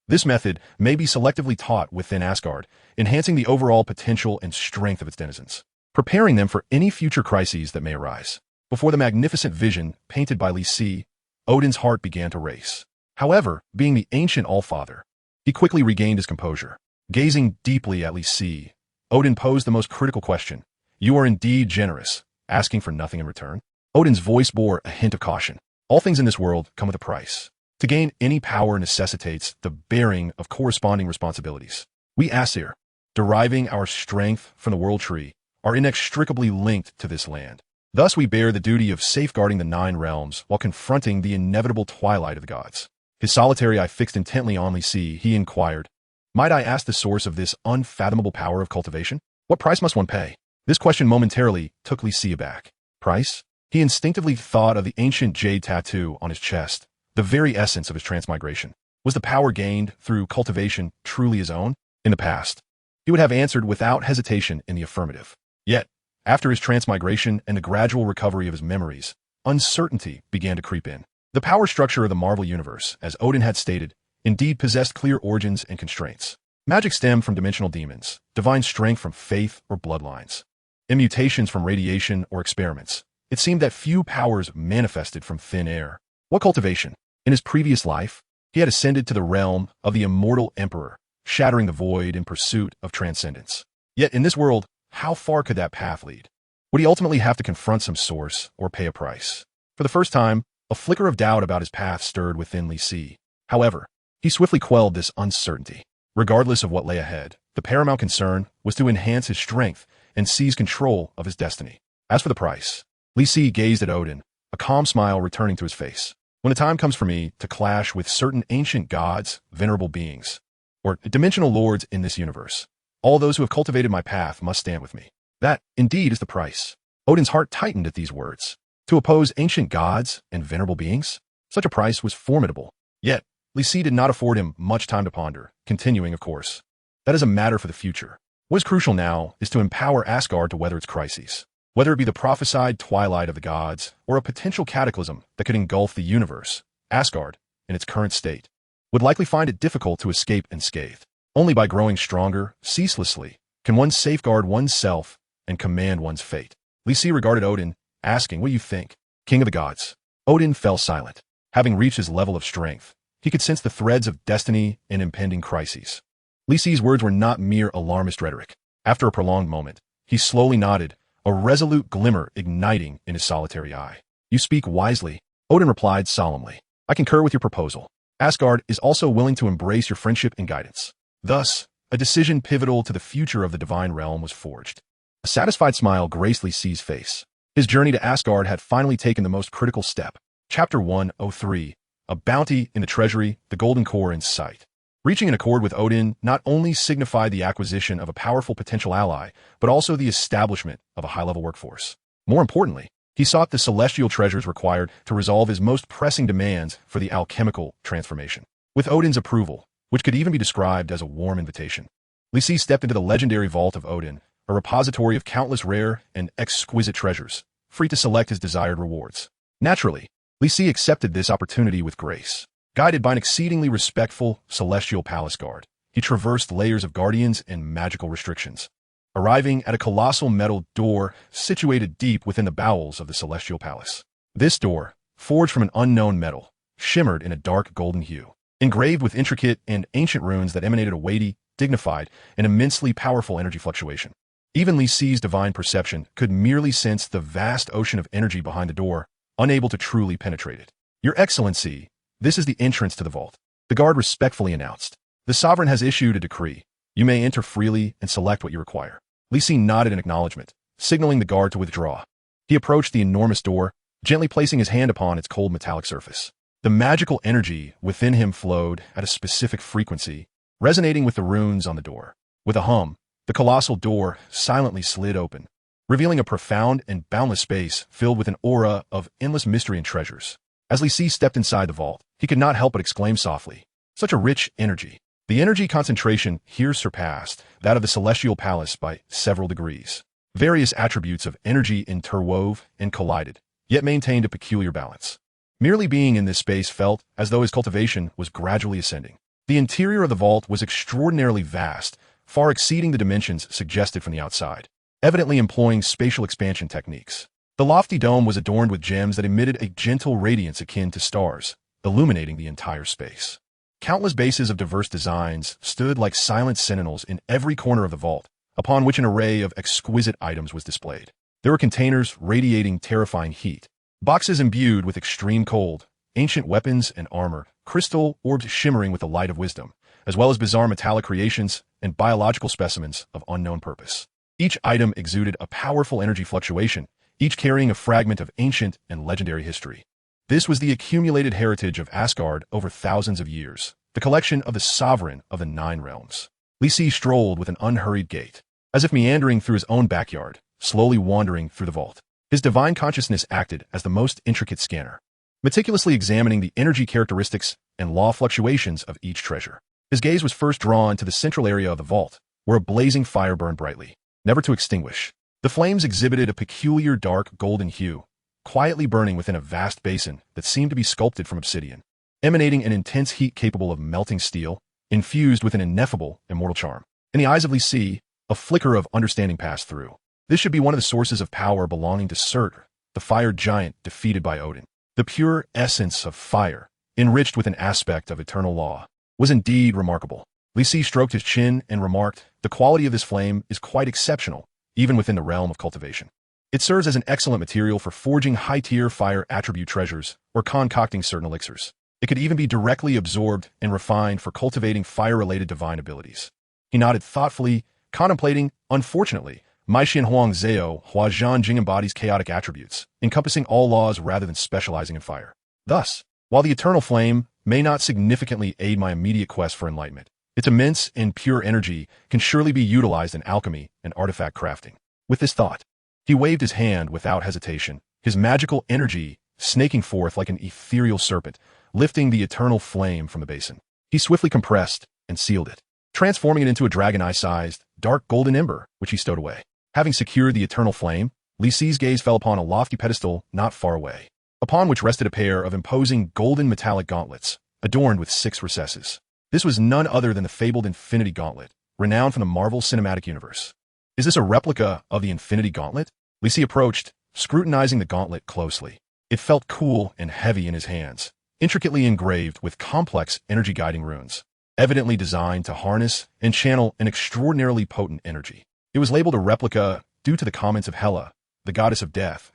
This method may be selectively taught within Asgard, enhancing the overall potential and strength of its denizens, preparing them for any future crises that may arise. Before the magnificent vision painted by Li Si, Odin's heart began to race. However, being the ancient All-Father, he quickly regained his composure. Gazing deeply at Li Si, Odin posed the most critical question. You are indeed generous, asking for nothing in return? Odin's voice bore a hint of caution. All things in this world come with a price. To gain any power necessitates the bearing of corresponding responsibilities. We Aesir, deriving our strength from the world tree, are inextricably linked to this land. Thus we bear the duty of safeguarding the 9 realms while confronting the inevitable twilight of the gods. His solitary eye fixed intently on Li Si, he inquired, might I ask the source of this unfathomable power of cultivation? What price must one pay? This question momentarily took Li Si aback. Price? He instinctively thought of the ancient jade tattoo on his chest, the very essence of his transmigration. Was the power gained through cultivation truly his own? In the past, he would have answered without hesitation in the affirmative. Yet, after his transmigration and the gradual recovery of his memories, uncertainty began to creep in. The power structure of the Marvel Universe, as Odin had stated, indeed possessed clear origins and constraints. Magic stemmed from dimensional demons, divine strength from faith or bloodlines, and mutations from radiation or experiments. It seemed that few powers manifested from thin air. What cultivation? In his previous life, he had ascended to the realm of the Immortal Emperor, shattering the void in pursuit of transcendence. Yet in this world, how far could that path lead? Would he ultimately have to confront some source or pay a price? For the first time, a flicker of doubt about his path stirred within Li Si. However, he swiftly quelled this uncertainty. Regardless of what lay ahead, the paramount concern was to enhance his strength and seize control of his destiny. As for the price, Li Si gazed at Odin, a calm smile returning to his face. When the time comes for me to clash with certain ancient gods, venerable beings, or dimensional lords in this universe, all those who have cultivated my path must stand with me. That, indeed, is the price. Odin's heart tightened at these words. To oppose ancient gods and venerable beings? Such a price was formidable. Yet, Li Si did not afford him much time to ponder, continuing, of course. That is a matter for the future. What is crucial now is to empower Asgard to weather its crises. Whether it be the prophesied twilight of the gods, or a potential cataclysm that could engulf the universe, Asgard, in its current state, would likely find it difficult to escape unscathed. Only by growing stronger, ceaselessly, can one safeguard one's self and command one's fate. Li Si regarded Odin, asking, "What do you think, King of the Gods?" Odin fell silent. Having reached his level of strength, he could sense the threads of destiny and impending crises. Li Si's words were not mere alarmist rhetoric. After a prolonged moment, he slowly nodded, a resolute glimmer igniting in his solitary eye. "You speak wisely," Odin replied solemnly. "I concur with your proposal. Asgard is also willing to embrace your friendship and guidance." Thus, a decision pivotal to the future of the divine realm was forged. A satisfied smile graced Li Si's face. His journey to Asgard had finally taken the most critical step. Chapter 103, A Bounty in the Treasury, the Golden Core in Sight. Reaching an accord with Odin not only signified the acquisition of a powerful potential ally, but also the establishment of a high-level workforce. More importantly, he sought the celestial treasures required to resolve his most pressing demands for the alchemical transformation. With Odin's approval, which could even be described as a warm invitation, Li Si stepped into the legendary vault of Odin, a repository of countless rare and exquisite treasures, free to select his desired rewards. Naturally, Li Si accepted this opportunity with grace. Guided by an exceedingly respectful celestial palace guard, he traversed layers of guardians and magical restrictions, arriving at a colossal metal door situated deep within the bowels of the celestial palace. This door, forged from an unknown metal, shimmered in a dark golden hue, engraved with intricate and ancient runes that emanated a weighty, dignified, and immensely powerful energy fluctuation. Even Li Si's divine perception could merely sense the vast ocean of energy behind the door, unable to truly penetrate it. "Your Excellency, this is the entrance to the vault," the guard respectfully announced. "The sovereign has issued a decree. You may enter freely and select what you require." Li Si nodded in acknowledgement, signaling the guard to withdraw. He approached the enormous door, gently placing his hand upon its cold metallic surface. The magical energy within him flowed at a specific frequency, resonating with the runes on the door. With a hum, the colossal door silently slid open, revealing a profound and boundless space filled with an aura of endless mystery and treasures. As Li Si stepped inside the vault, he could not help but exclaim softly, "Such a rich energy." The energy concentration here surpassed that of the celestial palace by several degrees. Various attributes of energy interwove and collided, yet maintained a peculiar balance. Merely being in this space felt as though his cultivation was gradually ascending. The interior of the vault was extraordinarily vast, far exceeding the dimensions suggested from the outside, evidently employing spatial expansion techniques. The lofty dome was adorned with gems that emitted a gentle radiance akin to stars, illuminating the entire space. Countless bases of diverse designs stood like silent sentinels in every corner of the vault, upon which an array of exquisite items was displayed. There were containers radiating terrifying heat, boxes imbued with extreme cold, ancient weapons and armor, crystal orbs shimmering with the light of wisdom, as well as bizarre metallic creations and biological specimens of unknown purpose. Each item exuded a powerful energy fluctuation, each carrying a fragment of ancient and legendary history. This was the accumulated heritage of Asgard over thousands of years, the collection of the sovereign of the Nine Realms. Li Si strolled with an unhurried gait, as if meandering through his own backyard, slowly wandering through the vault. His divine consciousness acted as the most intricate scanner, meticulously examining the energy characteristics and law fluctuations of each treasure. His gaze was first drawn to the central area of the vault, where a blazing fire burned brightly, never to extinguish. The flames exhibited a peculiar dark golden hue, quietly burning within a vast basin that seemed to be sculpted from obsidian, emanating an intense heat capable of melting steel, infused with an ineffable, immortal charm. In the eyes of Li Si, a flicker of understanding passed through. This should be one of the sources of power belonging to Surtur, the fire giant defeated by Odin. The pure essence of fire, enriched with an aspect of eternal law, was indeed remarkable. Li Si stroked his chin and remarked, "The quality of this flame is quite exceptional, even within the realm of cultivation. It serves as an excellent material for forging high-tier fire attribute treasures or concocting certain elixirs. It could even be directly absorbed and refined for cultivating fire-related divine abilities." He nodded thoughtfully, contemplating, "Unfortunately, Mai Xin Huang Zhao Hua Zhan Jing embodies chaotic attributes, encompassing all laws rather than specializing in fire. Thus, while the eternal flame may not significantly aid my immediate quest for enlightenment, its immense and pure energy can surely be utilized in alchemy and artifact crafting." With this thought, he waved his hand without hesitation, his magical energy snaking forth like an ethereal serpent, lifting the eternal flame from the basin. He swiftly compressed and sealed it, transforming it into a dragon eye-sized, dark golden ember, which he stowed away. Having secured the eternal flame, Li Si's gaze fell upon a lofty pedestal not far away, upon which rested a pair of imposing golden metallic gauntlets, adorned with 6 recesses. This was none other than the fabled Infinity Gauntlet, renowned from the Marvel Cinematic Universe. "Is this a replica of the Infinity Gauntlet?" Li Si approached, scrutinizing the gauntlet closely. It felt cool and heavy in his hands, intricately engraved with complex energy-guiding runes, evidently designed to harness and channel an extraordinarily potent energy. It was labeled a replica due to the comments of Hela, the goddess of death,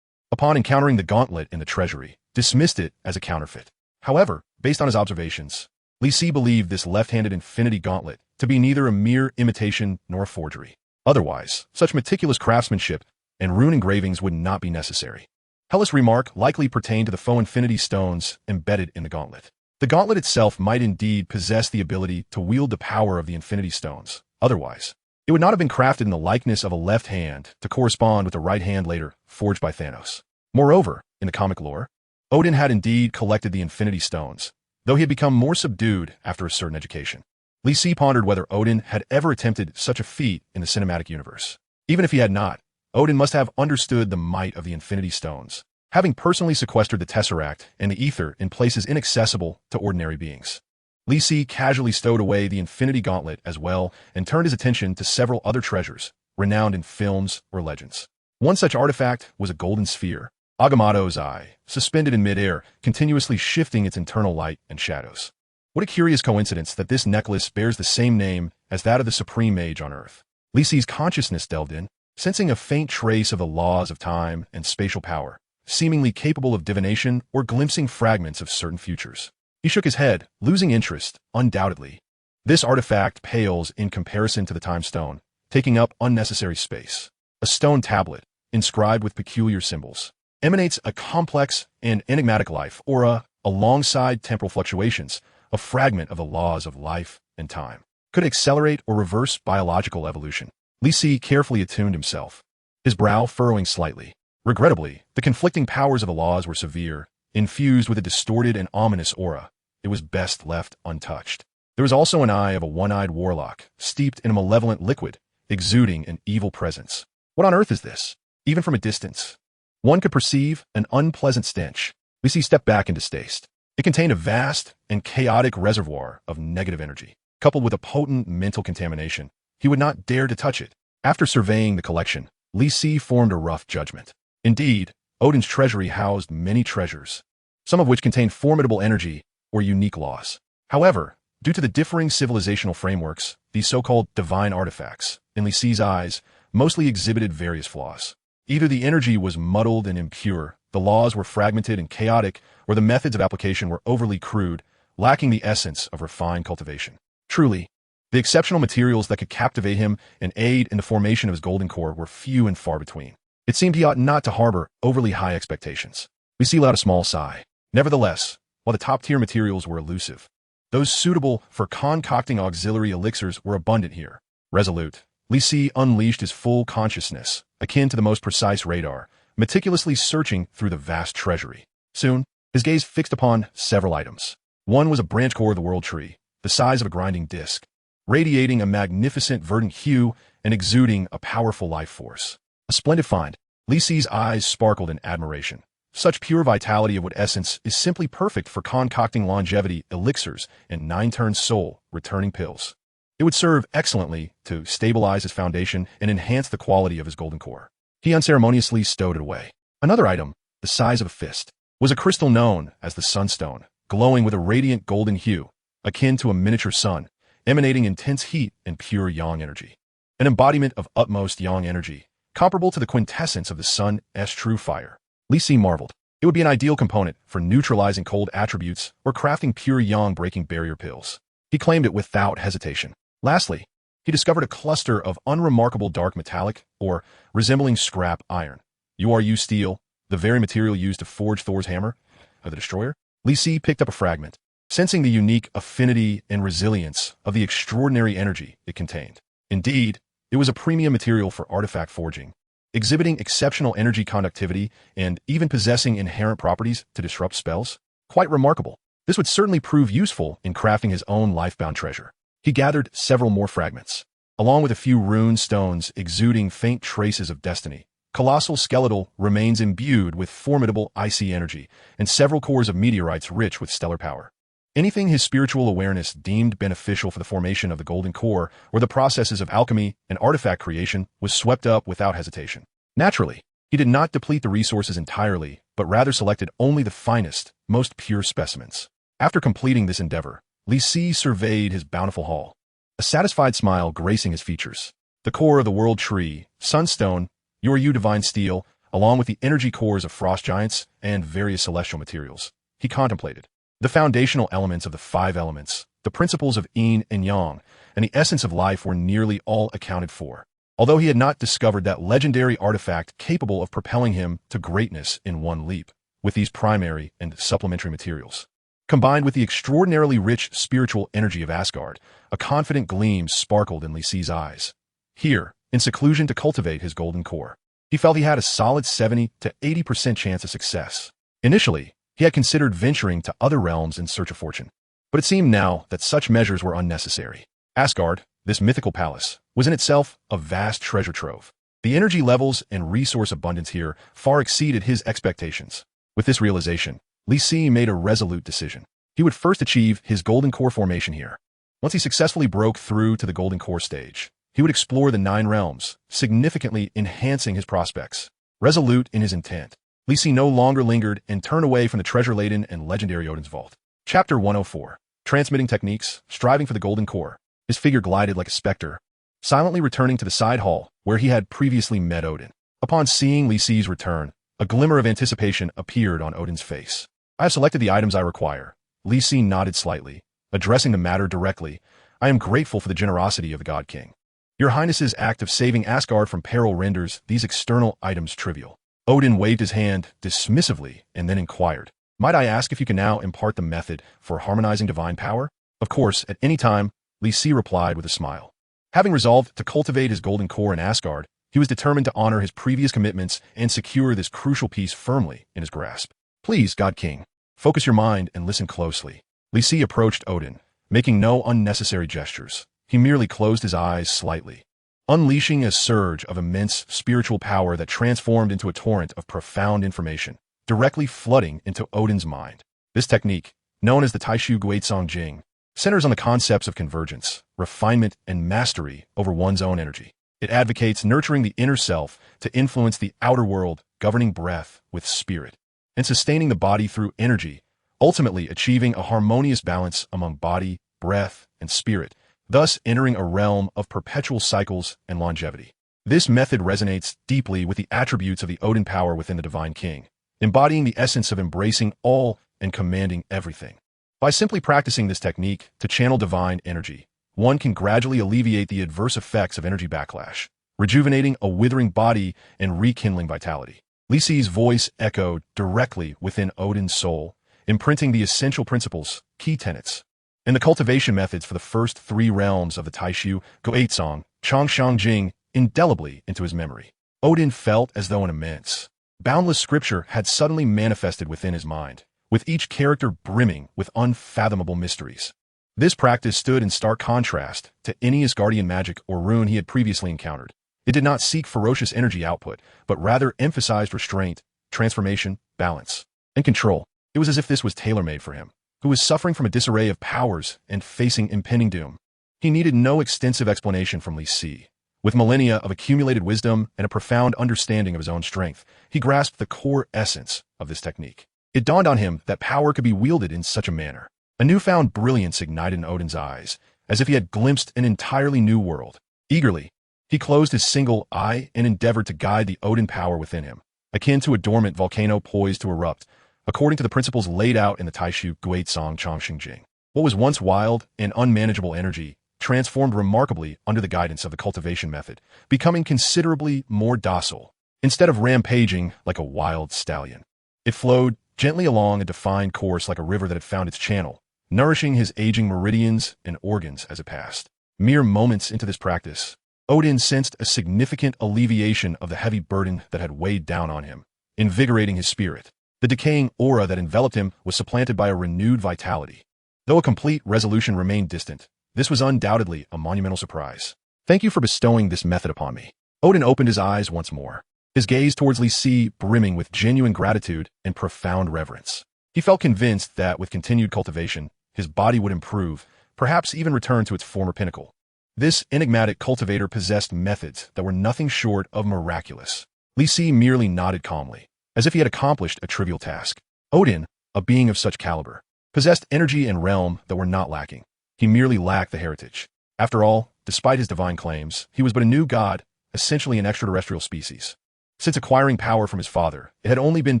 upon encountering the gauntlet in the treasury, dismissed it as a counterfeit. However, based on his observations, Li Si believed this left-handed Infinity Gauntlet to be neither a mere imitation nor a forgery. Otherwise, such meticulous craftsmanship and rune engravings would not be necessary. Hela's remark likely pertained to the faux Infinity Stones embedded in the gauntlet. The gauntlet itself might indeed possess the ability to wield the power of the Infinity Stones. Otherwise, it would not have been crafted in the likeness of a left hand to correspond with the right hand later forged by Thanos. Moreover, in the comic lore, Odin had indeed collected the Infinity Stones, though he had become more subdued after a certain education. Li Si pondered whether Odin had ever attempted such a feat in the cinematic universe. Even if he had not, Odin must have understood the might of the Infinity Stones, having personally sequestered the Tesseract and the Ether in places inaccessible to ordinary beings. Li Si casually stowed away the Infinity Gauntlet as well and turned his attention to several other treasures, renowned in films or legends. One such artifact was a golden sphere, Agamotto's eye, suspended in midair, continuously shifting its internal light and shadows. What a curious coincidence that this necklace bears the same name as that of the supreme mage on Earth. Li Si's consciousness delved in, sensing a faint trace of the laws of time and spatial power, seemingly capable of divination or glimpsing fragments of certain futures. He shook his head, losing interest, undoubtedly. This artifact pales in comparison to the Time Stone, taking up unnecessary space. A stone tablet, inscribed with peculiar symbols, emanates a complex and enigmatic life aura alongside temporal fluctuations, a fragment of the laws of life and time. Could it accelerate or reverse biological evolution? Li Si carefully attuned himself, his brow furrowing slightly. Regrettably, the conflicting powers of the laws were severe, infused with a distorted and ominous aura. It was best left untouched. There was also an eye of a one-eyed warlock, steeped in a malevolent liquid, exuding an evil presence. What on earth is this? Even from a distance, one could perceive an unpleasant stench. Li Si stepped back in distaste. It contained a vast and chaotic reservoir of negative energy, coupled with a potent mental contamination. He would not dare to touch it. After surveying the collection, Li Si formed a rough judgment. Indeed, Odin's treasury housed many treasures, some of which contained formidable energy or unique laws. However, due to the differing civilizational frameworks, these so-called divine artifacts, in Li Si's eyes, mostly exhibited various flaws. Either the energy was muddled and impure, the laws were fragmented and chaotic, or the methods of application were overly crude, lacking the essence of refined cultivation. Truly, the exceptional materials that could captivate him and aid in the formation of his golden core were few and far between. It seemed he ought not to harbor overly high expectations. Li Si let out a small sigh. Nevertheless, while the top-tier materials were elusive, those suitable for concocting auxiliary elixirs were abundant here. Resolute, Li Si unleashed his full consciousness, akin to the most precise radar, meticulously searching through the vast treasury. Soon, his gaze fixed upon several items. One was a branch core of the world tree, the size of a grinding disc, radiating a magnificent verdant hue and exuding a powerful life force. A splendid find. Li Si's eyes sparkled in admiration. Such pure vitality of what essence is simply perfect for concocting longevity elixirs and nine-turn soul returning pills. It would serve excellently to stabilize his foundation and enhance the quality of his golden core. He unceremoniously stowed it away. Another item, the size of a fist, was a crystal known as the Sunstone, glowing with a radiant golden hue, akin to a miniature sun, emanating intense heat and pure yang energy. An embodiment of utmost yang energy, comparable to the quintessence of the sun's true fire. Li Si marveled. It would be an ideal component for neutralizing cold attributes or crafting pure yang-breaking barrier pills. He claimed it without hesitation. Lastly, he discovered a cluster of unremarkable dark metallic, or resembling scrap iron. URU steel, the very material used to forge Thor's hammer, the Destroyer. Li Si picked up a fragment, sensing the unique affinity and resilience of the extraordinary energy it contained. Indeed, it was a premium material for artifact forging, exhibiting exceptional energy conductivity and even possessing inherent properties to disrupt spells. Quite remarkable. This would certainly prove useful in crafting his own lifebound treasure. He gathered several more fragments, along with a few rune stones exuding faint traces of destiny. Colossal skeletal remains imbued with formidable icy energy, and several cores of meteorites rich with stellar power. Anything his spiritual awareness deemed beneficial for the formation of the golden core or the processes of alchemy and artifact creation was swept up without hesitation. Naturally, he did not deplete the resources entirely, but rather selected only the finest, most pure specimens. After completing this endeavor, Li Si surveyed his bountiful haul, a satisfied smile gracing his features. The core of the world tree, sunstone, URU divine steel, along with the energy cores of frost giants and various celestial materials. He contemplated the foundational elements of the five elements, the principles of yin and yang, and the essence of life were nearly all accounted for, although he had not discovered that legendary artifact capable of propelling him to greatness in one leap. With these primary and supplementary materials, combined with the extraordinarily rich spiritual energy of Asgard, a confident gleam sparkled in Li Si's eyes. Here, in seclusion to cultivate his golden core, he felt he had a solid 70 to 80% chance of success. Initially, he had considered venturing to other realms in search of fortune, but it seemed now that such measures were unnecessary. Asgard, this mythical palace, was in itself a vast treasure trove. The energy levels and resource abundance here far exceeded his expectations. With this realization, Li Si made a resolute decision. He would first achieve his golden core formation here. Once he successfully broke through to the golden core stage, he would explore the 9 realms, significantly enhancing his prospects. Resolute in his intent, Li Si no longer lingered and turned away from the treasure-laden and legendary Odin's vault. Chapter 104. Transmitting Techniques, Striving for the Golden Core. His figure glided like a specter, silently returning to the side hall where he had previously met Odin. Upon seeing Li Si's return, a glimmer of anticipation appeared on Odin's face. I have selected the items I require. Li Si nodded slightly, addressing the matter directly. I am grateful for the generosity of the God King. Your Highness's act of saving Asgard from peril renders these external items trivial. Odin waved his hand dismissively and then inquired, might I ask if you can now impart the method for harmonizing divine power? Of course, at any time, Li Si replied with a smile. Having resolved to cultivate his golden core in Asgard, he was determined to honor his previous commitments and secure this crucial piece firmly in his grasp. Please, God King, focus your mind and listen closely. Li Si approached Odin, making no unnecessary gestures. He merely closed his eyes slightly, unleashing a surge of immense spiritual power that transformed into a torrent of profound information, directly flooding into Odin's mind. This technique, known as the Taishu Guizong Jing, centers on the concepts of convergence, refinement, and mastery over one's own energy. It advocates nurturing the inner self to influence the outer world, governing breath with spirit, and sustaining the body through energy, ultimately achieving a harmonious balance among body, breath, and spirit, thus entering a realm of perpetual cycles and longevity. This method resonates deeply with the attributes of the Odin power within the Divine King, embodying the essence of embracing all and commanding everything. By simply practicing this technique to channel divine energy, one can gradually alleviate the adverse effects of energy backlash, rejuvenating a withering body and rekindling vitality. Li Si's voice echoed directly within Odin's soul, imprinting the essential principles, key tenets, and the cultivation methods for the first 3 realms of the Taishu Guizong Changshang Jing indelibly into his memory. Odin felt as though an immense, Boundless scripture had suddenly manifested within his mind, with each character brimming with unfathomable mysteries. This practice stood in stark contrast to any Asgardian magic or rune he had previously encountered. It did not seek ferocious energy output, but rather emphasized restraint, transformation, balance, and control. It was as if this was tailor-made for him, who was suffering from a disarray of powers and facing impending doom. He needed no extensive explanation from Li Si. With millennia of accumulated wisdom and a profound understanding of his own strength, he grasped the core essence of this technique. It dawned on him that power could be wielded in such a manner. A newfound brilliance ignited in Odin's eyes, as if he had glimpsed an entirely new world. Eagerly, he closed his single eye and endeavored to guide the Odin power within him, akin to a dormant volcano poised to erupt, according to the principles laid out in the Taishu Guizong Chongxing Jing. What was once wild and unmanageable energy transformed remarkably under the guidance of the cultivation method, becoming considerably more docile. Instead of rampaging like a wild stallion, it flowed gently along a defined course like a river that had found its channel, nourishing his aging meridians and organs as it passed. Mere moments into this practice, Odin sensed a significant alleviation of the heavy burden that had weighed down on him, invigorating his spirit. The decaying aura that enveloped him was supplanted by a renewed vitality. Though a complete resolution remained distant, this was undoubtedly a monumental surprise. Thank you for bestowing this method upon me. Odin opened his eyes once more, his gaze towards Li Si brimming with genuine gratitude and profound reverence. He felt convinced that with continued cultivation, his body would improve, perhaps even return to its former pinnacle. This enigmatic cultivator possessed methods that were nothing short of miraculous. Li Si merely nodded calmly, as if he had accomplished a trivial task. Odin, a being of such caliber, possessed energy and realm that were not lacking. He merely lacked the heritage. After all, despite his divine claims, he was but a new god, essentially an extraterrestrial species. Since acquiring power from his father, it had only been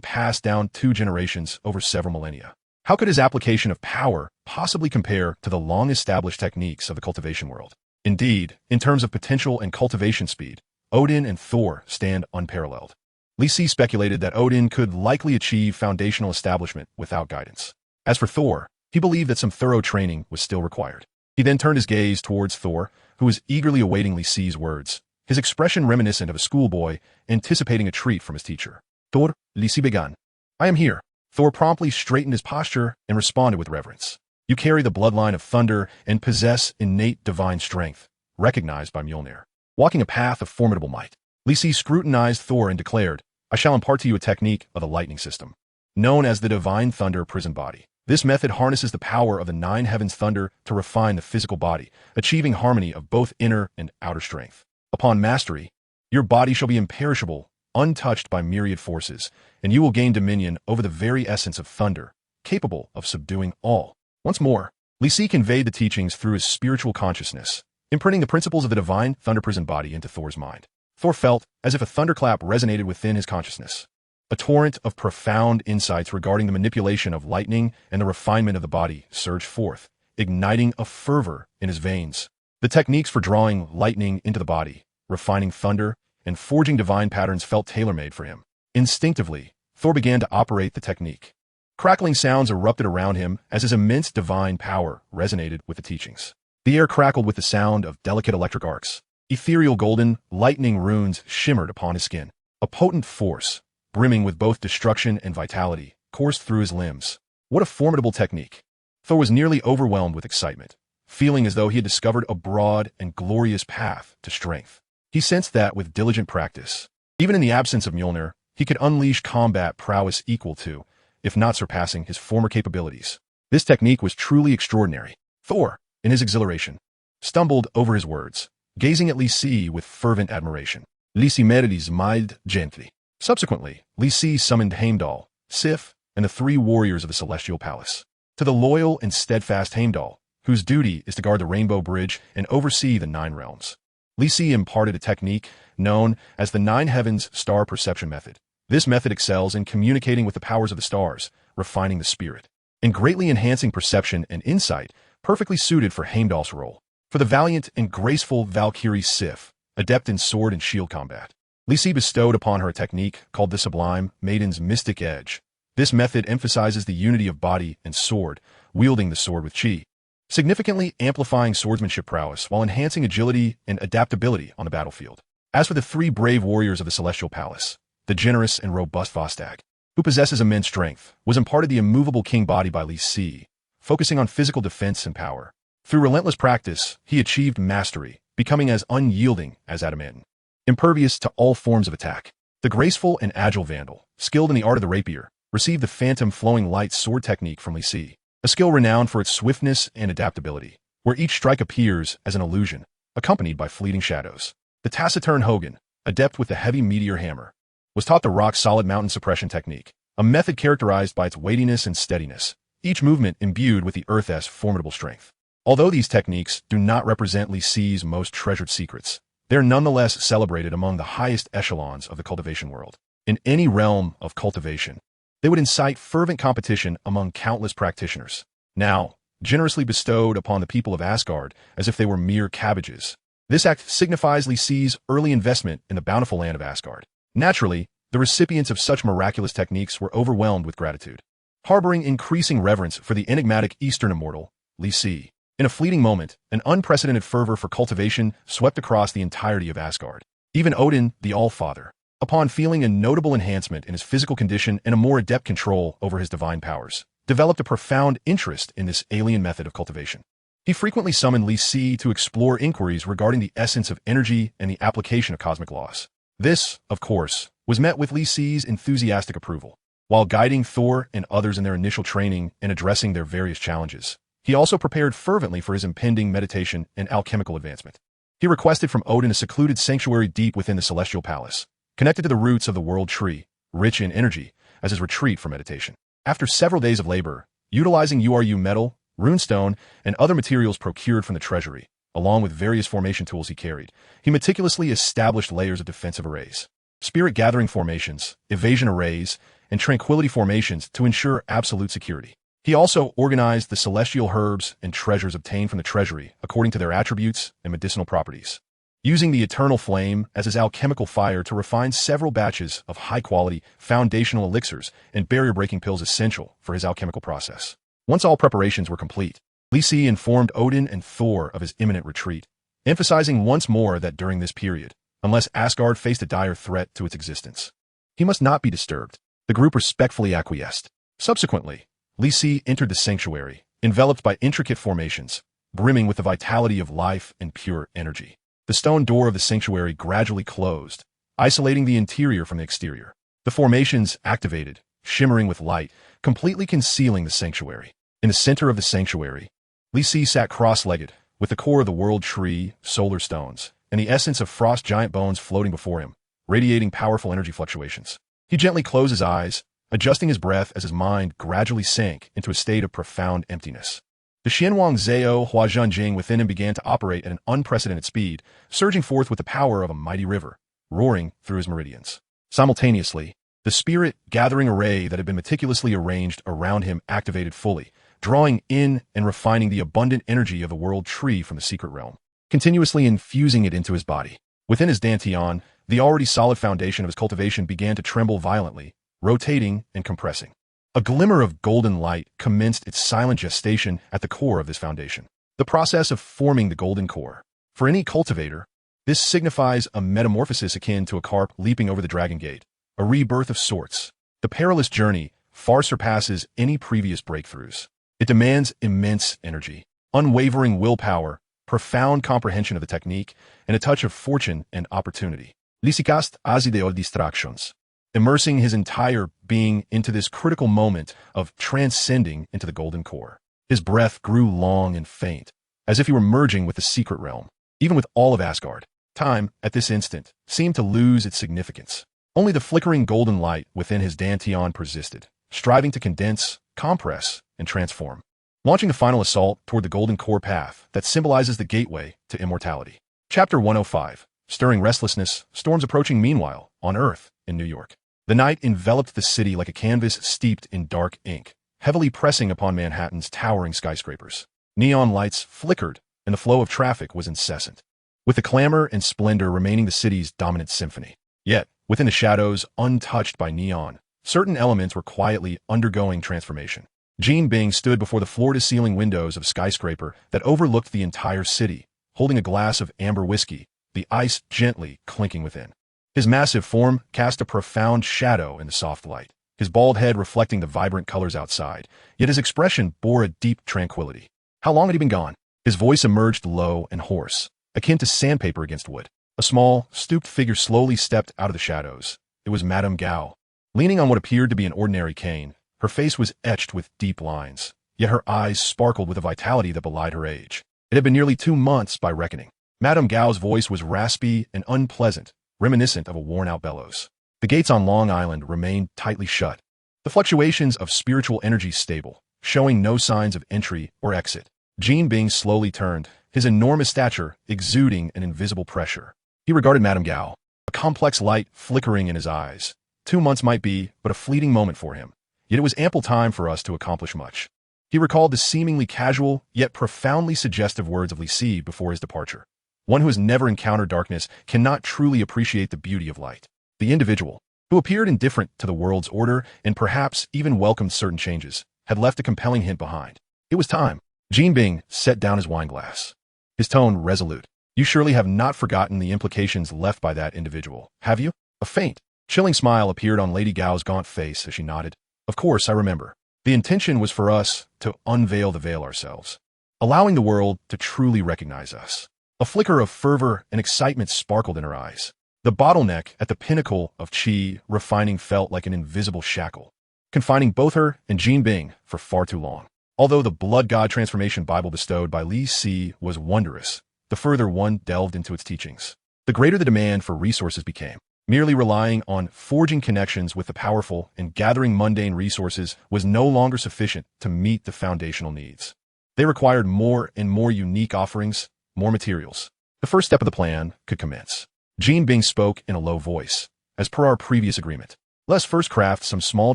passed down 2 generations over several millennia. How could his application of power possibly compare to the long-established techniques of the cultivation world? Indeed, in terms of potential and cultivation speed, Odin and Thor stand unparalleled. Li Si speculated that Odin could likely achieve foundational establishment without guidance. As for Thor, he believed that some thorough training was still required. He then turned his gaze towards Thor, who was eagerly awaiting Li Si's words, his expression reminiscent of a schoolboy anticipating a treat from his teacher. Thor, Li Si began. I am here. Thor promptly straightened his posture and responded with reverence. You carry the bloodline of thunder and possess innate divine strength, recognized by Mjolnir. Walking a path of formidable might, Li Si scrutinized Thor and declared, I shall impart to you a technique of the lightning system, known as the Divine Thunder Prison Body. This method harnesses the power of the 9 heavens thunder to refine the physical body, achieving harmony of both inner and outer strength. Upon mastery, your body shall be imperishable, untouched by myriad forces, and you will gain dominion over the very essence of thunder, capable of subduing all. Once more, Li Si conveyed the teachings through his spiritual consciousness, imprinting the principles of the divine thunder prison body into Thor's mind. Thor felt as if a thunderclap resonated within his consciousness. A torrent of profound insights regarding the manipulation of lightning and the refinement of the body surged forth, igniting a fervor in his veins. The techniques for drawing lightning into the body, refining thunder, and forging divine patterns felt tailor-made for him. Instinctively, Thor began to operate the technique. Crackling sounds erupted around him as his immense divine power resonated with the teachings. The air crackled with the sound of delicate electric arcs. Ethereal golden, lightning runes shimmered upon his skin. A potent force, brimming with both destruction and vitality, coursed through his limbs. What a formidable technique! Thor was nearly overwhelmed with excitement, feeling as though he had discovered a broad and glorious path to strength. He sensed that with diligent practice, even in the absence of Mjolnir, he could unleash combat prowess equal to, if not surpassing, his former capabilities. This technique was truly extraordinary. Thor, in his exhilaration, stumbled over his words, gazing at Li Si with fervent admiration. Li Si smiled gently. Subsequently, Li Si summoned Heimdall, Sif, and the 3 warriors of the Celestial Palace. To the loyal and steadfast Heimdall, whose duty is to guard the Rainbow Bridge and oversee the 9 realms, Li Si imparted a technique known as the 9 Heavens Star Perception Method. This method excels in communicating with the powers of the stars, refining the spirit, and greatly enhancing perception and insight, perfectly suited for Heimdall's role. For the valiant and graceful Valkyrie Sif, adept in sword and shield combat, Li Si bestowed upon her a technique called the Sublime Maiden's Mystic Edge. This method emphasizes the unity of body and sword, wielding the sword with chi, significantly amplifying swordsmanship prowess while enhancing agility and adaptability on the battlefield. As for the 3 brave warriors of the Celestial Palace, the generous and robust Vostag, who possesses immense strength, was imparted the immovable king body by Li Si, focusing on physical defense and power. Through relentless practice, he achieved mastery, becoming as unyielding as adamant, impervious to all forms of attack. The graceful and agile Vandal, skilled in the art of the rapier, received the phantom flowing light sword technique from Li Si, a skill renowned for its swiftness and adaptability, where each strike appears as an illusion, accompanied by fleeting shadows. The taciturn Hogan, adept with the heavy meteor hammer, was taught the rock-solid mountain suppression technique, a method characterized by its weightiness and steadiness, each movement imbued with the Earth's formidable strength. Although these techniques do not represent Li Si's most treasured secrets, they are nonetheless celebrated among the highest echelons of the cultivation world. In any realm of cultivation, they would incite fervent competition among countless practitioners, now generously bestowed upon the people of Asgard as if they were mere cabbages. This act signifies Li Si's early investment in the bountiful land of Asgard. Naturally, the recipients of such miraculous techniques were overwhelmed with gratitude, harboring increasing reverence for the enigmatic Eastern immortal, Li Si. In a fleeting moment, an unprecedented fervor for cultivation swept across the entirety of Asgard. Even Odin, the All-Father, upon feeling a notable enhancement in his physical condition and a more adept control over his divine powers, developed a profound interest in this alien method of cultivation. He frequently summoned Li Si to explore inquiries regarding the essence of energy and the application of cosmic laws. This, of course, was met with Li Si's enthusiastic approval. While guiding Thor and others in their initial training and addressing their various challenges, he also prepared fervently for his impending meditation and alchemical advancement. He requested from Odin a secluded sanctuary deep within the celestial palace, connected to the roots of the world tree, rich in energy, as his retreat for meditation. After several days of labor, utilizing URU metal, runestone, and other materials procured from the treasury, along with various formation tools he carried, he meticulously established layers of defensive arrays, spirit-gathering formations, evasion arrays, and tranquility formations to ensure absolute security. He also organized the celestial herbs and treasures obtained from the treasury according to their attributes and medicinal properties, using the eternal flame as his alchemical fire to refine several batches of high-quality foundational elixirs and barrier-breaking pills essential for his alchemical process. Once all preparations were complete, Li Si informed Odin and Thor of his imminent retreat, emphasizing once more that during this period, unless Asgard faced a dire threat to its existence, he must not be disturbed. The group respectfully acquiesced. Subsequently, Li Si entered the sanctuary, enveloped by intricate formations, brimming with the vitality of life and pure energy. The stone door of the sanctuary gradually closed, isolating the interior from the exterior. The formations activated, shimmering with light, completely concealing the sanctuary. In the center of the sanctuary, Li Si sat cross-legged, with the core of the world tree, solar stones, and the essence of frost giant bones floating before him, radiating powerful energy fluctuations. He gently closed his eyes, adjusting his breath as his mind gradually sank into a state of profound emptiness. The Xianwang Zhao Huazhan Jing within him began to operate at an unprecedented speed, surging forth with the power of a mighty river, roaring through his meridians. Simultaneously, the spirit-gathering array that had been meticulously arranged around him activated fully, drawing in and refining the abundant energy of the world tree from the secret realm, continuously infusing it into his body. Within his dantian, the already solid foundation of his cultivation began to tremble violently, rotating and compressing. A glimmer of golden light commenced its silent gestation at the core of this foundation. The process of forming the golden core. For any cultivator, this signifies a metamorphosis akin to a carp leaping over the dragon gate, a rebirth of sorts. The perilous journey far surpasses any previous breakthroughs. It demands immense energy, unwavering willpower, profound comprehension of the technique, and a touch of fortune and opportunity. Lysicast asideol distractions, immersing his entire being into this critical moment of transcending into the golden core. His breath grew long and faint, as if he were merging with the secret realm. Even with all of Asgard, time, at this instant, seemed to lose its significance. Only the flickering golden light within his dantian persisted, striving to condense, compress, and transform, launching the final assault toward the golden core path that symbolizes the gateway to immortality. Chapter 105. Stirring restlessness, storms approaching meanwhile, on Earth, in New York. The night enveloped the city like a canvas steeped in dark ink, heavily pressing upon Manhattan's towering skyscrapers. Neon lights flickered, and the flow of traffic was incessant, with the clamor and splendor remaining the city's dominant symphony. Yet, within the shadows, untouched by neon, certain elements were quietly undergoing transformation. Jean Bing stood before the floor-to-ceiling windows of a skyscraper that overlooked the entire city, holding a glass of amber whiskey, the ice gently clinking within. His massive form cast a profound shadow in the soft light, his bald head reflecting the vibrant colors outside, yet his expression bore a deep tranquility. How long had he been gone? His voice emerged low and hoarse, akin to sandpaper against wood. A small, stooped figure slowly stepped out of the shadows. It was Madame Gao. Leaning on what appeared to be an ordinary cane, her face was etched with deep lines, yet her eyes sparkled with a vitality that belied her age. It had been nearly 2 months by reckoning. Madame Gao's voice was raspy and unpleasant, reminiscent of a worn-out bellows. The gates on Long Island remained tightly shut, the fluctuations of spiritual energy stable, showing no signs of entry or exit. Jean Bing slowly turned, his enormous stature exuding an invisible pressure. He regarded Madame Gao, a complex light flickering in his eyes. 2 months might be but a fleeting moment for him, yet it was ample time for us to accomplish much. He recalled the seemingly casual, yet profoundly suggestive words of Li Si before his departure. One who has never encountered darkness cannot truly appreciate the beauty of light. The individual, who appeared indifferent to the world's order and perhaps even welcomed certain changes, had left a compelling hint behind. It was time. Jean Bing set down his wineglass, his tone resolute. You surely have not forgotten the implications left by that individual, have you? A faint, chilling smile appeared on Lady Gao's gaunt face as she nodded. Of course, I remember. The intention was for us to unveil the veil ourselves, allowing the world to truly recognize us. A flicker of fervor and excitement sparkled in her eyes. The bottleneck at the pinnacle of qi refining felt like an invisible shackle, confining both her and Jean Bing for far too long. Although the blood god transformation Bible bestowed by Li Si was wondrous, the further one delved into its teachings, the greater the demand for resources became. Merely relying on forging connections with the powerful and gathering mundane resources was no longer sufficient to meet the foundational needs. They required more and more unique offerings, more materials. The first step of the plan could commence. Jean Bing spoke in a low voice, as per our previous agreement. Let's first craft some small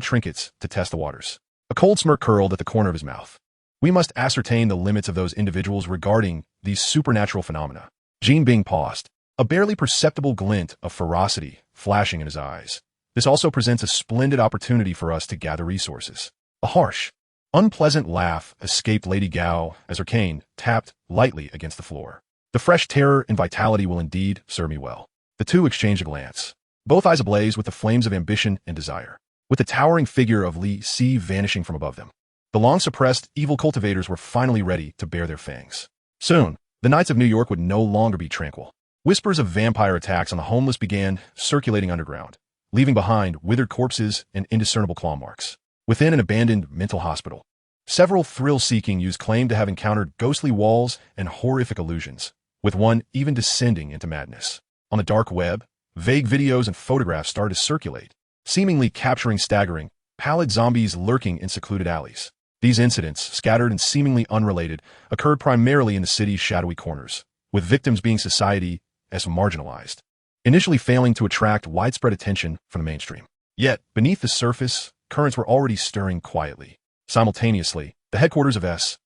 trinkets to test the waters. A cold smirk curled at the corner of his mouth. We must ascertain the limits of those individuals regarding these supernatural phenomena. Jean Bing paused, a barely perceptible glint of ferocity flashing in his eyes. This also presents a splendid opportunity for us to gather resources. A harsh, unpleasant laugh escaped Lady Gao as her cane tapped lightly against the floor. The fresh terror and vitality will indeed serve me well. The two exchanged a glance, both eyes ablaze with the flames of ambition and desire, with the towering figure of Li Si vanishing from above them. The long-suppressed evil cultivators were finally ready to bare their fangs. Soon, the nights of New York would no longer be tranquil. Whispers of vampire attacks on the homeless began circulating underground, leaving behind withered corpses and indiscernible claw marks. Within an abandoned mental hospital, several thrill-seeking youths claimed to have encountered ghostly walls and horrific illusions, with one even descending into madness. On the dark web, vague videos and photographs started to circulate, seemingly capturing staggering, pallid zombies lurking in secluded alleys. These incidents, scattered and seemingly unrelated, occurred primarily in the city's shadowy corners, with victims being society as marginalized, initially failing to attract widespread attention from the mainstream. Yet, beneath the surface, currents were already stirring quietly. Simultaneously, the headquarters of S.H.I.E.L.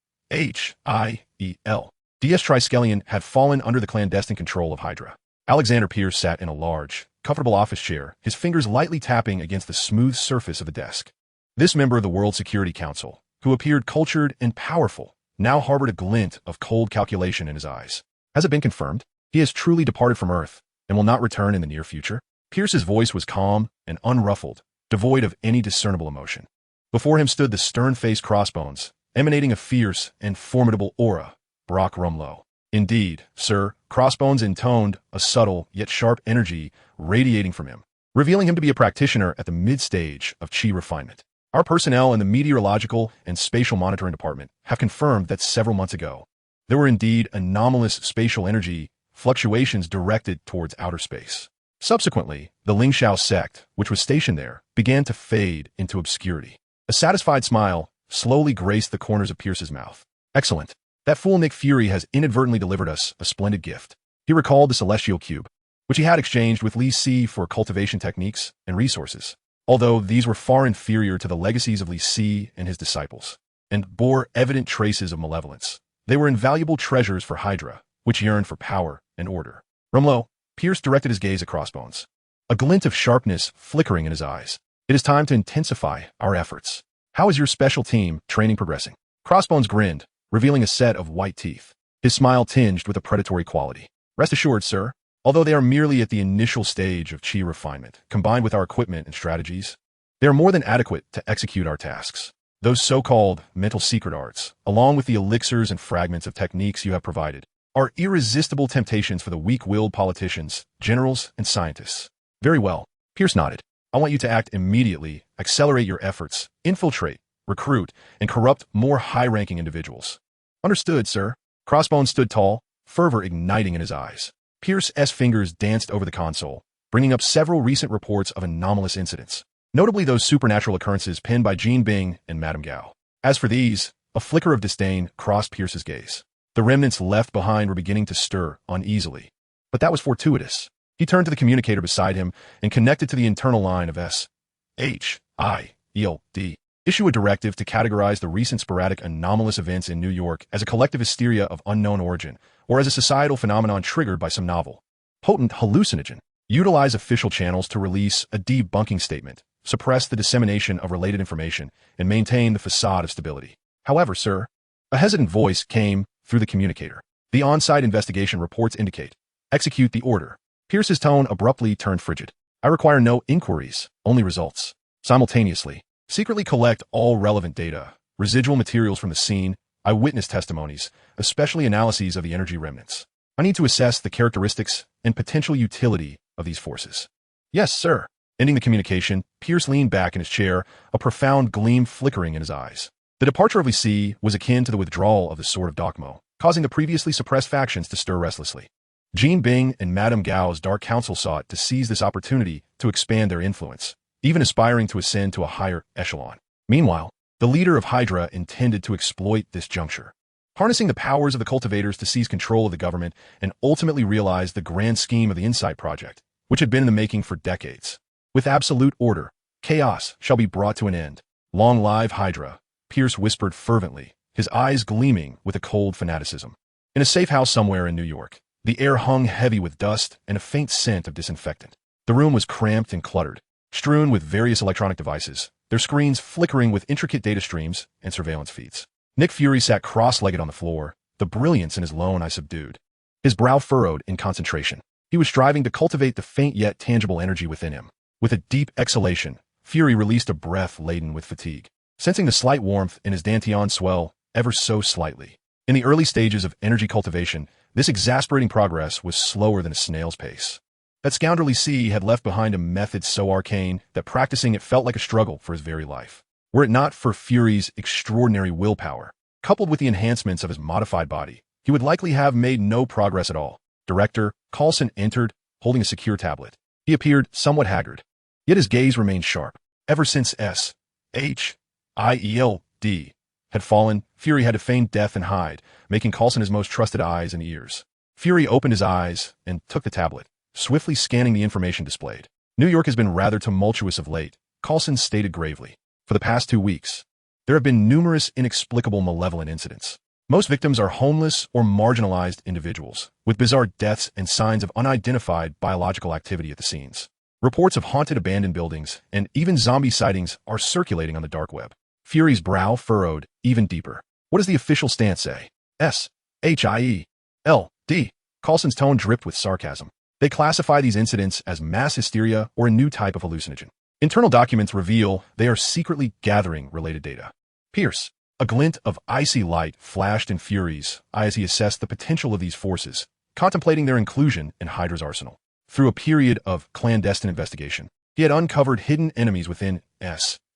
DS Triskelion had fallen under the clandestine control of Hydra. Alexander Pierce sat in a large, comfortable office chair, his fingers lightly tapping against the smooth surface of the desk. This member of the World Security Council, who appeared cultured and powerful, now harbored a glint of cold calculation in his eyes. Has it been confirmed? He has truly departed from Earth and will not return in the near future? Pierce's voice was calm and unruffled, devoid of any discernible emotion. Before him stood the stern-faced Crossbones, emanating a fierce and formidable aura, Brock Rumlow. Indeed, sir, Crossbones intoned a subtle yet sharp energy radiating from him, revealing him to be a practitioner at the mid-stage of Qi refinement. Our personnel in the Meteorological and Spatial Monitoring Department have confirmed that several months ago, there were indeed anomalous spatial energy fluctuations directed towards outer space. Subsequently, the Lingxiao sect, which was stationed there, began to fade into obscurity. A satisfied smile slowly graced the corners of Pierce's mouth. Excellent. That fool Nick Fury has inadvertently delivered us a splendid gift. He recalled the Celestial Cube, which he had exchanged with Li Si for cultivation techniques and resources, although these were far inferior to the legacies of Li Si and his disciples, and bore evident traces of malevolence. They were invaluable treasures for Hydra, which yearned for power and order. Rumlow, Pierce directed his gaze at Crossbones, a glint of sharpness flickering in his eyes. It is time to intensify our efforts. How is your special team training progressing? Crossbones grinned, revealing a set of white teeth, his smile tinged with a predatory quality. Rest assured, sir, Although they are merely at the initial stage of chi refinement, combined with our equipment and strategies, they are more than adequate to execute our tasks. Those so-called mental secret arts, along with the elixirs and fragments of techniques you have provided, are irresistible temptations for the weak-willed politicians, generals, and scientists. Very well. Pierce nodded. I want you to act immediately, accelerate your efforts, infiltrate, recruit, and corrupt more high-ranking individuals. Understood, sir. Crossbones stood tall, fervor igniting in his eyes. Pierce's fingers danced over the console, bringing up several recent reports of anomalous incidents, notably those supernatural occurrences penned by Jean Bing and Madame Gao. As for these, a flicker of disdain crossed Pierce's gaze. The remnants left behind were beginning to stir uneasily. But that was fortuitous. He turned to the communicator beside him and connected to the internal line of S-H-I-E-L-D. Issue a directive to categorize the recent sporadic anomalous events in New York as a collective hysteria of unknown origin, or as a societal phenomenon triggered by some novel, potent hallucinogen. Utilize official channels to release a debunking statement, suppress the dissemination of related information, and maintain the facade of stability. However, sir, a hesitant voice came through the communicator. The on-site investigation reports indicate. Execute the order. Pierce's tone abruptly turned frigid. I require no inquiries, only results. Simultaneously, secretly collect all relevant data, residual materials from the scene, eyewitness testimonies, especially analyses of the energy remnants. I need to assess the characteristics and potential utility of these forces. Yes, sir. Ending the communication, Pierce leaned back in his chair, a profound gleam flickering in his eyes. The departure of Li Si was akin to the withdrawal of the Sword of Dokmo, causing the previously suppressed factions to stir restlessly. Jean Bing and Madame Gao's Dark Council sought to seize this opportunity to expand their influence, even aspiring to ascend to a higher echelon. Meanwhile, the leader of Hydra intended to exploit this juncture, harnessing the powers of the cultivators to seize control of the government and ultimately realize the grand scheme of the Insight Project, which had been in the making for decades. With absolute order, chaos shall be brought to an end. Long live Hydra, Pierce whispered fervently, his eyes gleaming with a cold fanaticism. In a safe house somewhere in New York, the air hung heavy with dust and a faint scent of disinfectant. The room was cramped and cluttered, strewn with various electronic devices, their screens flickering with intricate data streams and surveillance feeds. Nick Fury sat cross-legged on the floor, the brilliance in his lone eye subdued. His brow furrowed in concentration. He was striving to cultivate the faint yet tangible energy within him. With a deep exhalation, Fury released a breath laden with fatigue, sensing the slight warmth in his dantian swell ever so slightly. In the early stages of energy cultivation, this exasperating progress was slower than a snail's pace. That scoundrelly C had left behind a method so arcane that practicing it felt like a struggle for his very life. Were it not for Fury's extraordinary willpower, coupled with the enhancements of his modified body, he would likely have made no progress at all. Director Coulson entered, holding a secure tablet. He appeared somewhat haggard, yet his gaze remained sharp. Ever since S-H-I-E-L-D had fallen, Fury had to feign death and hide, making Coulson his most trusted eyes and ears. Fury opened his eyes and took the tablet, swiftly scanning the information displayed. New York has been rather tumultuous of late, Coulson stated gravely. For the past 2 weeks, there have been numerous inexplicable malevolent incidents. Most victims are homeless or marginalized individuals, with bizarre deaths and signs of unidentified biological activity at the scenes. Reports of haunted abandoned buildings and even zombie sightings are circulating on the dark web. Fury's brow furrowed even deeper. What does the official stance say? S-H-I-E-L-D. Coulson's tone dripped with sarcasm. They classify these incidents as mass hysteria or a new type of hallucinogen. Internal documents reveal they are secretly gathering related data. Pierce, a glint of icy light flashed in Fury's eye as he assessed the potential of these forces, contemplating their inclusion in Hydra's arsenal. Through a period of clandestine investigation, he had uncovered hidden enemies within S-H-I-E-L-D,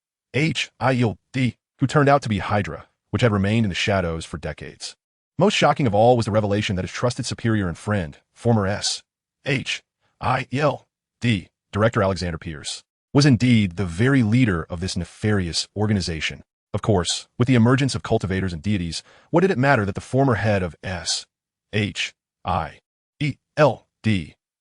who turned out to be Hydra, which had remained in the shadows for decades. Most shocking of all was the revelation that his trusted superior and friend, former S-H-I-E-L-D Director Alexander Pierce, was indeed the very leader of this nefarious organization. Of course, with the emergence of cultivators and deities, what did it matter that the former head of S-H-I-E-L-D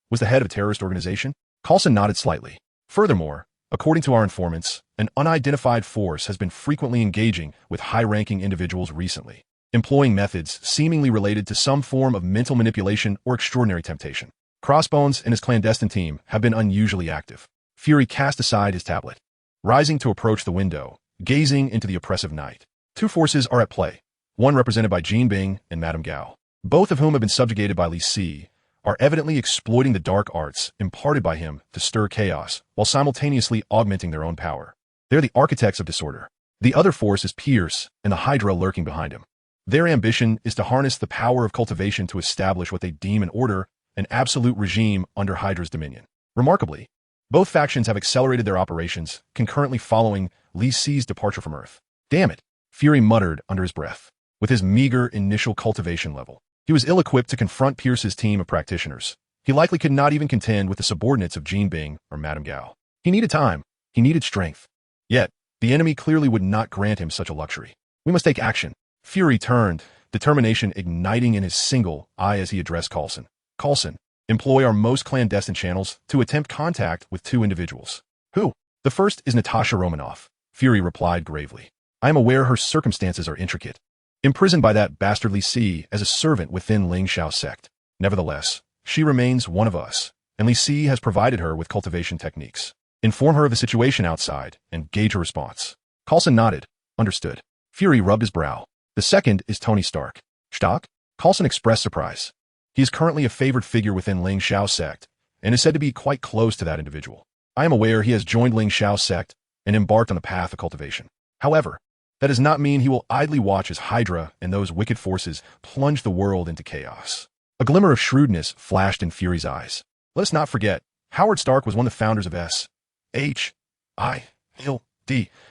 was the head of a terrorist organization? Coulson nodded slightly. Furthermore, according to our informants, an unidentified force has been frequently engaging with high-ranking individuals recently, employing methods seemingly related to some form of mental manipulation or extraordinary temptation. Crossbones and his clandestine team have been unusually active. Fury cast aside his tablet, rising to approach the window, gazing into the oppressive night. 2 forces are at play, one represented by Jean Bing and Madame Gao, both of whom have been subjugated by Li Si, are evidently exploiting the dark arts imparted by him to stir chaos, while simultaneously augmenting their own power. They're the architects of disorder. The other force is Pierce and the Hydra lurking behind him. Their ambition is to harness the power of cultivation to establish what they deem an order, an absolute regime under Hydra's dominion. Remarkably, both factions have accelerated their operations, concurrently following Li Si's departure from Earth. Damn it, Fury muttered under his breath. With his meager initial cultivation level, he was ill-equipped to confront Pierce's team of practitioners. He likely could not even contend with the subordinates of Jean Bing or Madame Gao. He needed time. He needed strength. Yet, the enemy clearly would not grant him such a luxury. We must take action. Fury turned, determination igniting in his single eye as he addressed Coulson. Coulson, employ our most clandestine channels to attempt contact with two individuals. Who? The first is Natasha Romanoff, Fury replied gravely. I am aware her circumstances are intricate. Imprisoned by that bastard Li Si as a servant within Ling Xiao's sect. Nevertheless, she remains one of us, and Li Si has provided her with cultivation techniques. Inform her of the situation outside and gauge her response. Coulson nodded. Understood. Fury rubbed his brow. The second is Tony Stark. Stark? Coulson expressed surprise. He is currently a favored figure within Ling Xiao's sect, and is said to be quite close to that individual. I am aware he has joined Ling Xiao's sect and embarked on the path of cultivation. However, that does not mean he will idly watch as Hydra and those wicked forces plunge the world into chaos. A glimmer of shrewdness flashed in Fury's eyes. Let us not forget, Howard Stark was one of the founders of S.H.I.L.D.,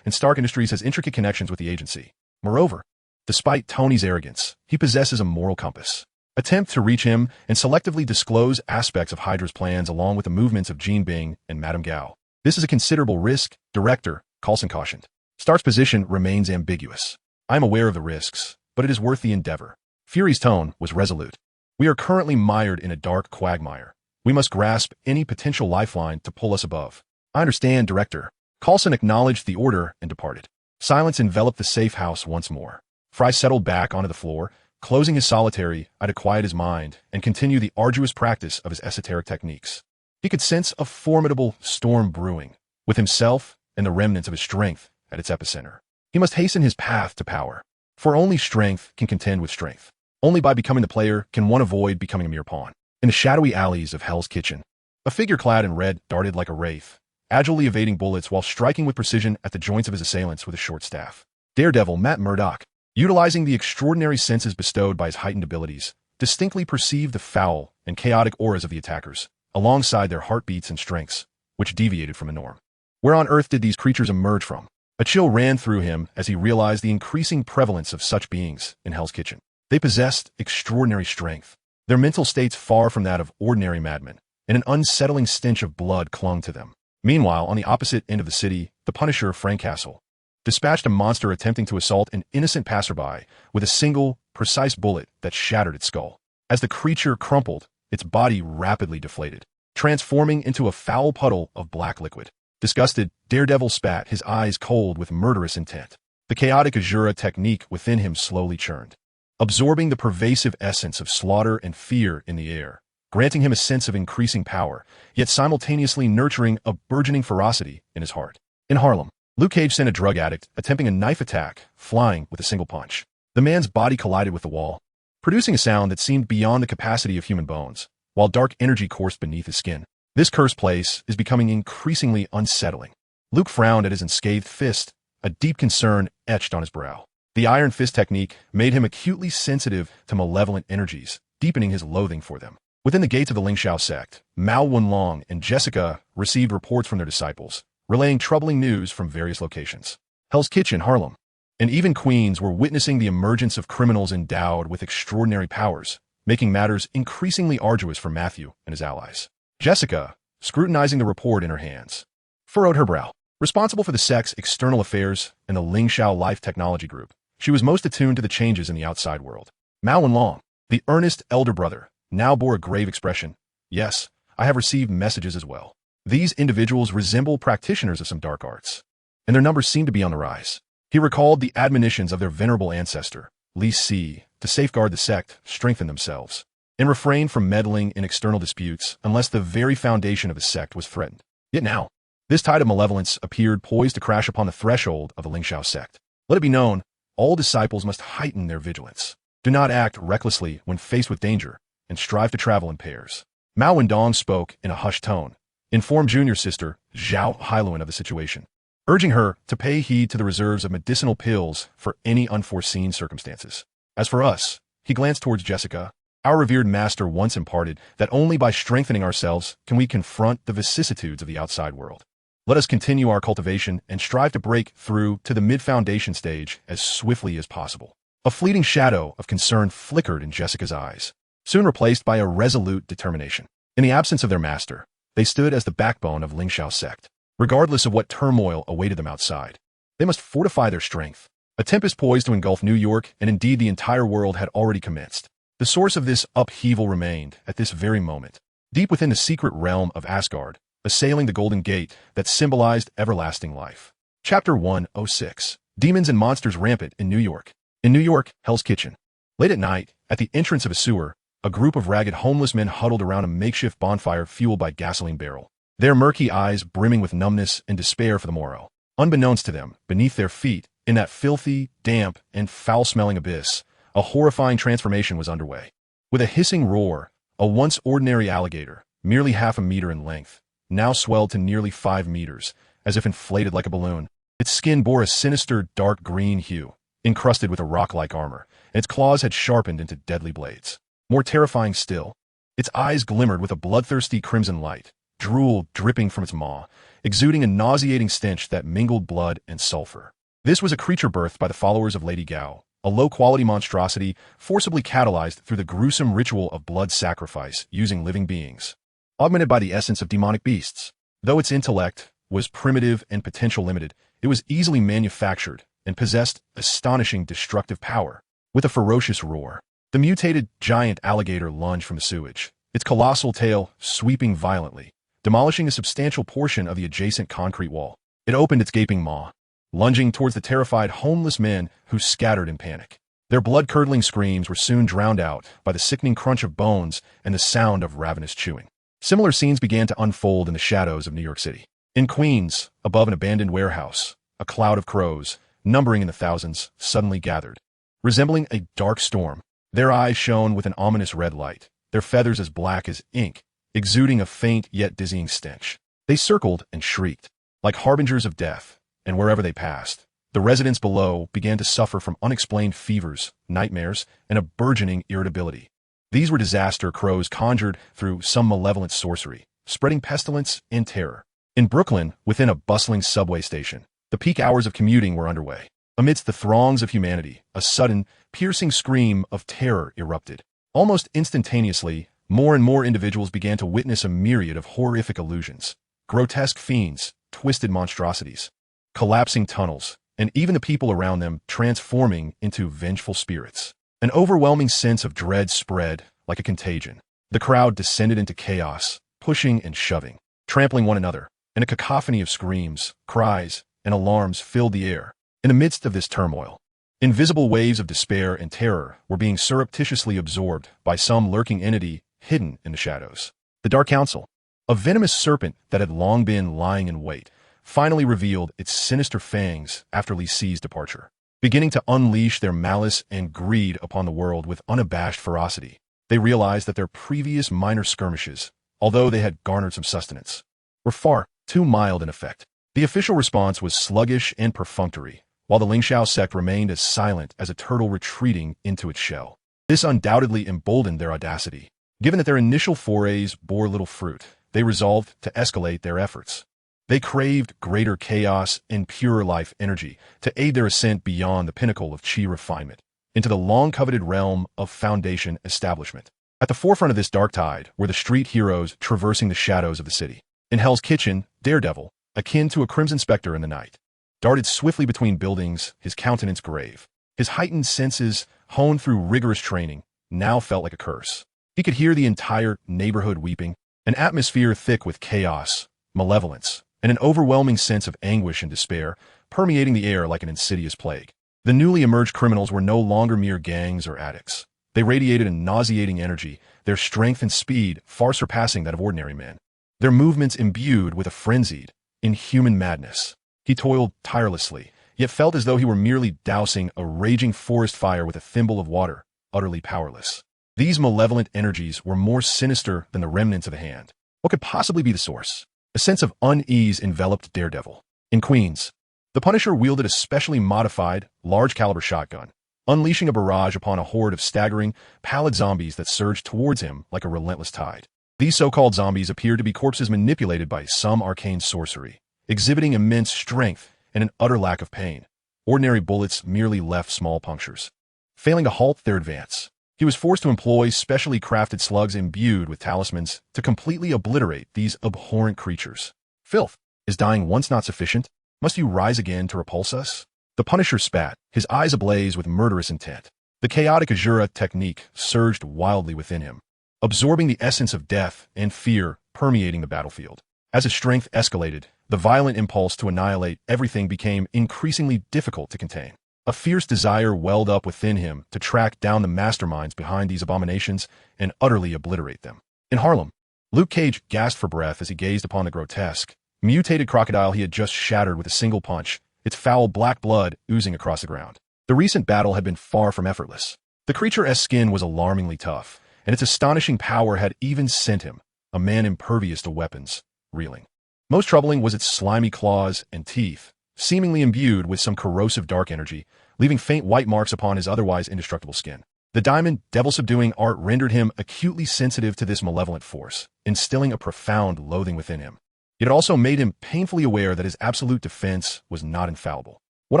and Stark Industries has intricate connections with the agency. Moreover, despite Tony's arrogance, he possesses a moral compass. Attempt to reach him and selectively disclose aspects of Hydra's plans along with the movements of Jean Bing and Madame Gao. This is a considerable risk, Director, Coulson cautioned. Stark's position remains ambiguous. I am aware of the risks, but it is worth the endeavor. Fury's tone was resolute. We are currently mired in a dark quagmire. We must grasp any potential lifeline to pull us above. I understand, Director. Coulson acknowledged the order and departed. Silence enveloped the safe house once more. Fry settled back onto the floor, closing his solitary eye to quiet his mind and continue the arduous practice of his esoteric techniques. He could sense a formidable storm brewing, with himself and the remnants of his strength at its epicenter. He must hasten his path to power, for only strength can contend with strength. Only by becoming the player can one avoid becoming a mere pawn. In the shadowy alleys of Hell's Kitchen, a figure clad in red darted like a wraith, agilely evading bullets while striking with precision at the joints of his assailants with a short staff. Daredevil Matt Murdock, utilizing the extraordinary senses bestowed by his heightened abilities, distinctly perceived the foul and chaotic auras of the attackers, alongside their heartbeats and strengths, which deviated from the norm. Where on earth did these creatures emerge from? A chill ran through him as he realized the increasing prevalence of such beings in Hell's Kitchen. They possessed extraordinary strength, their mental states far from that of ordinary madmen, and an unsettling stench of blood clung to them. Meanwhile, on the opposite end of the city, the Punisher, Frank Castle, dispatched a monster attempting to assault an innocent passerby with a single, precise bullet that shattered its skull. As the creature crumpled, its body rapidly deflated, transforming into a foul puddle of black liquid. Disgusted, Daredevil spat, his eyes cold with murderous intent. The chaotic Azura technique within him slowly churned, absorbing the pervasive essence of slaughter and fear in the air, granting him a sense of increasing power, yet simultaneously nurturing a burgeoning ferocity in his heart. In Harlem, Luke Cage sent a drug addict attempting a knife attack, flying with a single punch. The man's body collided with the wall, producing a sound that seemed beyond the capacity of human bones, while dark energy coursed beneath his skin. This cursed place is becoming increasingly unsettling. Luke frowned at his unscathed fist, a deep concern etched on his brow. The Iron Fist technique made him acutely sensitive to malevolent energies, deepening his loathing for them. Within the gates of the Ling Xiao sect, Mao Wenlong and Jessica received reports from their disciples, relaying troubling news from various locations. Hell's Kitchen, Harlem, and even Queens were witnessing the emergence of criminals endowed with extraordinary powers, making matters increasingly arduous for Matthew and his allies. Jessica, scrutinizing the report in her hands, furrowed her brow. Responsible for the sect's external affairs and the Ling Xiao Life Technology Group, she was most attuned to the changes in the outside world. Mao Wenlong, the earnest elder brother, now bore a grave expression. Yes, I have received messages as well. These individuals resemble practitioners of some dark arts, and their numbers seem to be on the rise. He recalled the admonitions of their venerable ancestor, Li Si, to safeguard the sect, strengthen themselves, and refrain from meddling in external disputes unless the very foundation of the sect was threatened. Yet now, this tide of malevolence appeared poised to crash upon the threshold of the Ling Xiao sect. Let it be known, all disciples must heighten their vigilance. Do not act recklessly when faced with danger, and strive to travel in pairs. Mao Wendong spoke in a hushed tone, informed junior sister Zhao Hailuan of the situation, urging her to pay heed to the reserves of medicinal pills for any unforeseen circumstances. As for us, he glanced towards Jessica. Our revered master once imparted that only by strengthening ourselves can we confront the vicissitudes of the outside world. Let us continue our cultivation and strive to break through to the mid-foundation stage as swiftly as possible. A fleeting shadow of concern flickered in Jessica's eyes, soon replaced by a resolute determination. In the absence of their master, they stood as the backbone of Lingxiao's sect. Regardless of what turmoil awaited them outside, they must fortify their strength. A tempest poised to engulf New York, and indeed the entire world, had already commenced. The source of this upheaval remained, at this very moment, deep within the secret realm of Asgard, assailing the Golden Gate that symbolized everlasting life. Chapter 106. Demons and Monsters Rampant in New York. In New York, Hell's Kitchen. Late at night, at the entrance of a sewer, a group of ragged homeless men huddled around a makeshift bonfire fueled by gasoline barrel, their murky eyes brimming with numbness and despair for the morrow. Unbeknownst to them, beneath their feet, in that filthy, damp, and foul-smelling abyss, a horrifying transformation was underway. With a hissing roar, a once ordinary alligator, merely half a meter in length, now swelled to nearly 5 meters, as if inflated like a balloon. Its skin bore a sinister dark green hue, encrusted with a rock-like armor, and its claws had sharpened into deadly blades. More terrifying still, its eyes glimmered with a bloodthirsty crimson light, drool dripping from its maw, exuding a nauseating stench that mingled blood and sulfur. This was a creature birthed by the followers of Lady Gao, a low-quality monstrosity forcibly catalyzed through the gruesome ritual of blood sacrifice using living beings, augmented by the essence of demonic beasts. Though its intellect was primitive and potential limited, it was easily manufactured and possessed astonishing destructive power. With a ferocious roar, the mutated giant alligator lunged from the sewage, its colossal tail sweeping violently, demolishing a substantial portion of the adjacent concrete wall. It opened its gaping maw, lunging towards the terrified homeless men who scattered in panic. Their blood-curdling screams were soon drowned out by the sickening crunch of bones and the sound of ravenous chewing. Similar scenes began to unfold in the shadows of New York City. In Queens, above an abandoned warehouse, a cloud of crows, numbering in the thousands, suddenly gathered. Resembling a dark storm, their eyes shone with an ominous red light, their feathers as black as ink, exuding a faint yet dizzying stench. They circled and shrieked, like harbingers of death, and wherever they passed, the residents below began to suffer from unexplained fevers, nightmares, and a burgeoning irritability. These were disaster crows conjured through some malevolent sorcery, spreading pestilence and terror. In Brooklyn, within a bustling subway station, the peak hours of commuting were underway. Amidst the throngs of humanity, a sudden, piercing scream of terror erupted. Almost instantaneously, more and more individuals began to witness a myriad of horrific illusions, grotesque fiends, twisted monstrosities, collapsing tunnels, and even the people around them transforming into vengeful spirits. An overwhelming sense of dread spread like a contagion. The crowd descended into chaos, pushing and shoving, trampling one another, and a cacophony of screams, cries, and alarms filled the air. In the midst of this turmoil, invisible waves of despair and terror were being surreptitiously absorbed by some lurking entity hidden in the shadows. The Dark Council, a venomous serpent that had long been lying in wait, finally revealed its sinister fangs after Li Si's departure. Beginning to unleash their malice and greed upon the world with unabashed ferocity, they realized that their previous minor skirmishes, although they had garnered some sustenance, were far too mild in effect. The official response was sluggish and perfunctory, while the Lingxiao sect remained as silent as a turtle retreating into its shell. This undoubtedly emboldened their audacity. Given that their initial forays bore little fruit, they resolved to escalate their efforts. They craved greater chaos and purer life energy to aid their ascent beyond the pinnacle of chi refinement, into the long-coveted realm of foundation establishment. At the forefront of this dark tide were the street heroes traversing the shadows of the city. In Hell's Kitchen, Daredevil, akin to a crimson specter in the night, darted swiftly between buildings, his countenance grave. His heightened senses, honed through rigorous training, now felt like a curse. He could hear the entire neighborhood weeping, an atmosphere thick with chaos, malevolence, and an overwhelming sense of anguish and despair permeating the air like an insidious plague. The newly emerged criminals were no longer mere gangs or addicts. They radiated a nauseating energy, their strength and speed far surpassing that of ordinary men. Their movements imbued with a frenzied, inhuman madness. He toiled tirelessly, yet felt as though he were merely dousing a raging forest fire with a thimble of water, utterly powerless. These malevolent energies were more sinister than the remnants of a hand. What could possibly be the source? A sense of unease enveloped Daredevil. In Queens, the Punisher wielded a specially modified, large-caliber shotgun, unleashing a barrage upon a horde of staggering, pallid zombies that surged towards him like a relentless tide. These so-called zombies appeared to be corpses manipulated by some arcane sorcery, exhibiting immense strength and an utter lack of pain. Ordinary bullets merely left small punctures. Failing to halt their advance, he was forced to employ specially crafted slugs imbued with talismans to completely obliterate these abhorrent creatures. Filth, is dying once not sufficient? Must you rise again to repulse us? The Punisher spat, his eyes ablaze with murderous intent. The chaotic Azura technique surged wildly within him, absorbing the essence of death and fear permeating the battlefield. As his strength escalated, the violent impulse to annihilate everything became increasingly difficult to contain. A fierce desire welled up within him to track down the masterminds behind these abominations and utterly obliterate them. In Harlem, Luke Cage gasped for breath as he gazed upon the grotesque, mutated crocodile he had just shattered with a single punch, its foul black blood oozing across the ground. The recent battle had been far from effortless. The creature's skin was alarmingly tough, and its astonishing power had even sent him, a man impervious to weapons, reeling. Most troubling was its slimy claws and teeth, seemingly imbued with some corrosive dark energy, leaving faint white marks upon his otherwise indestructible skin. The diamond, devil-subduing art rendered him acutely sensitive to this malevolent force, instilling a profound loathing within him. It also made him painfully aware that his absolute defense was not infallible. What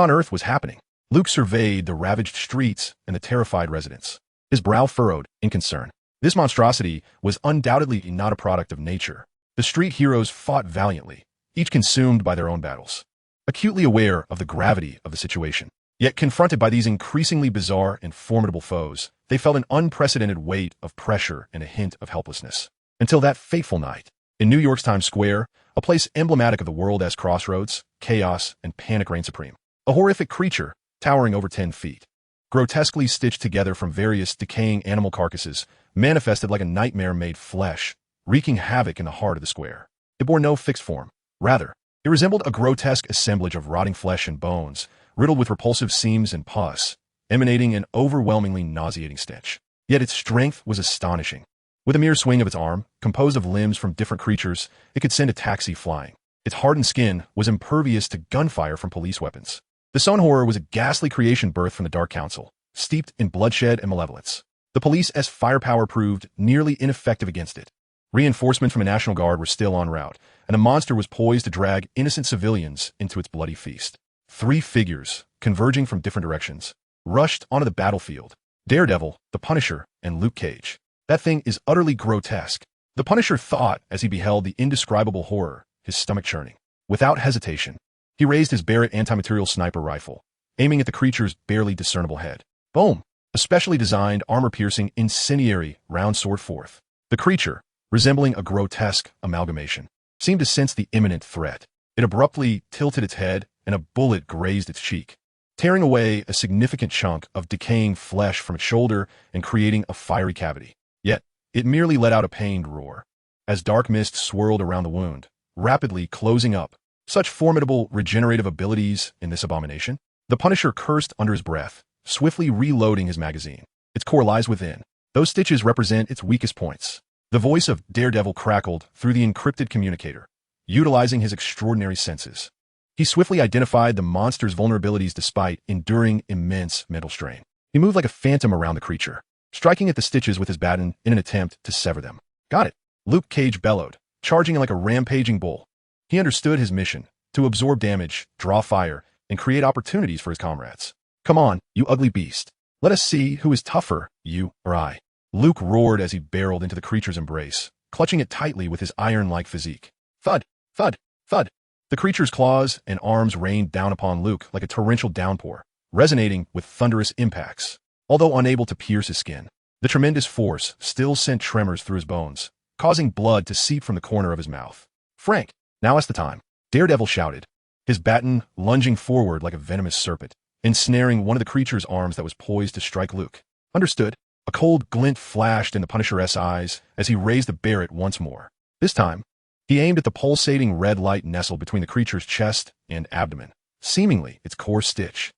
on earth was happening? Luke surveyed the ravaged streets and the terrified residents, his brow furrowed in concern. This monstrosity was undoubtedly not a product of nature. The street heroes fought valiantly, each consumed by their own battles, acutely aware of the gravity of the situation. Yet confronted by these increasingly bizarre and formidable foes, they felt an unprecedented weight of pressure and a hint of helplessness. Until that fateful night, in New York's Times Square, a place emblematic of the world as crossroads, chaos, and panic reigned supreme. A horrific creature, towering over 10 feet, grotesquely stitched together from various decaying animal carcasses, manifested like a nightmare-made flesh, wreaking havoc in the heart of the square. It bore no fixed form. Rather, it resembled a grotesque assemblage of rotting flesh and bones, riddled with repulsive seams and pus, emanating an overwhelmingly nauseating stench. Yet its strength was astonishing. With a mere swing of its arm, composed of limbs from different creatures, it could send a taxi flying. Its hardened skin was impervious to gunfire from police weapons. The Sun Horror was a ghastly creation birthed from the Dark Council, steeped in bloodshed and malevolence. The police's firepower proved nearly ineffective against it. Reinforcements from a National Guard were still en route, and the monster was poised to drag innocent civilians into its bloody feast. 3 figures, converging from different directions, rushed onto the battlefield. Daredevil, the Punisher, and Luke Cage. That thing is utterly grotesque. The Punisher thought as he beheld the indescribable horror, his stomach churning. Without hesitation, he raised his Barrett anti-material sniper rifle, aiming at the creature's barely discernible head. Boom! A specially designed, armor-piercing, incendiary round sword forth. The creature, resembling a grotesque amalgamation, seemed to sense the imminent threat. It abruptly tilted its head, and a bullet grazed its cheek, tearing away a significant chunk of decaying flesh from its shoulder and creating a fiery cavity. Yet, it merely let out a pained roar, as dark mist swirled around the wound, rapidly closing up. Such formidable regenerative abilities in this abomination? The Punisher cursed under his breath, swiftly reloading his magazine. Its core lies within. Those stitches represent its weakest points. The voice of Daredevil crackled through the encrypted communicator, utilizing his extraordinary senses. He swiftly identified the monster's vulnerabilities despite enduring immense mental strain. He moved like a phantom around the creature, striking at the stitches with his baton in an attempt to sever them. Got it, Luke Cage bellowed, charging like a rampaging bull. He understood his mission, to absorb damage, draw fire, and create opportunities for his comrades. Come on, you ugly beast. Let us see who is tougher, you or I. Luke roared as he barreled into the creature's embrace, clutching it tightly with his iron-like physique. Thud, thud, thud. The creature's claws and arms rained down upon Luke like a torrential downpour, resonating with thunderous impacts. Although unable to pierce his skin, the tremendous force still sent tremors through his bones, causing blood to seep from the corner of his mouth. Frank, now is the time, Daredevil shouted, his baton lunging forward like a venomous serpent, ensnaring one of the creature's arms that was poised to strike Luke. Understood. A cold glint flashed in the Punisher's eyes as he raised the Barrett once more. This time, he aimed at the pulsating red light nestled between the creature's chest and abdomen, seemingly its core stitch.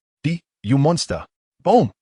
You monster! Boom!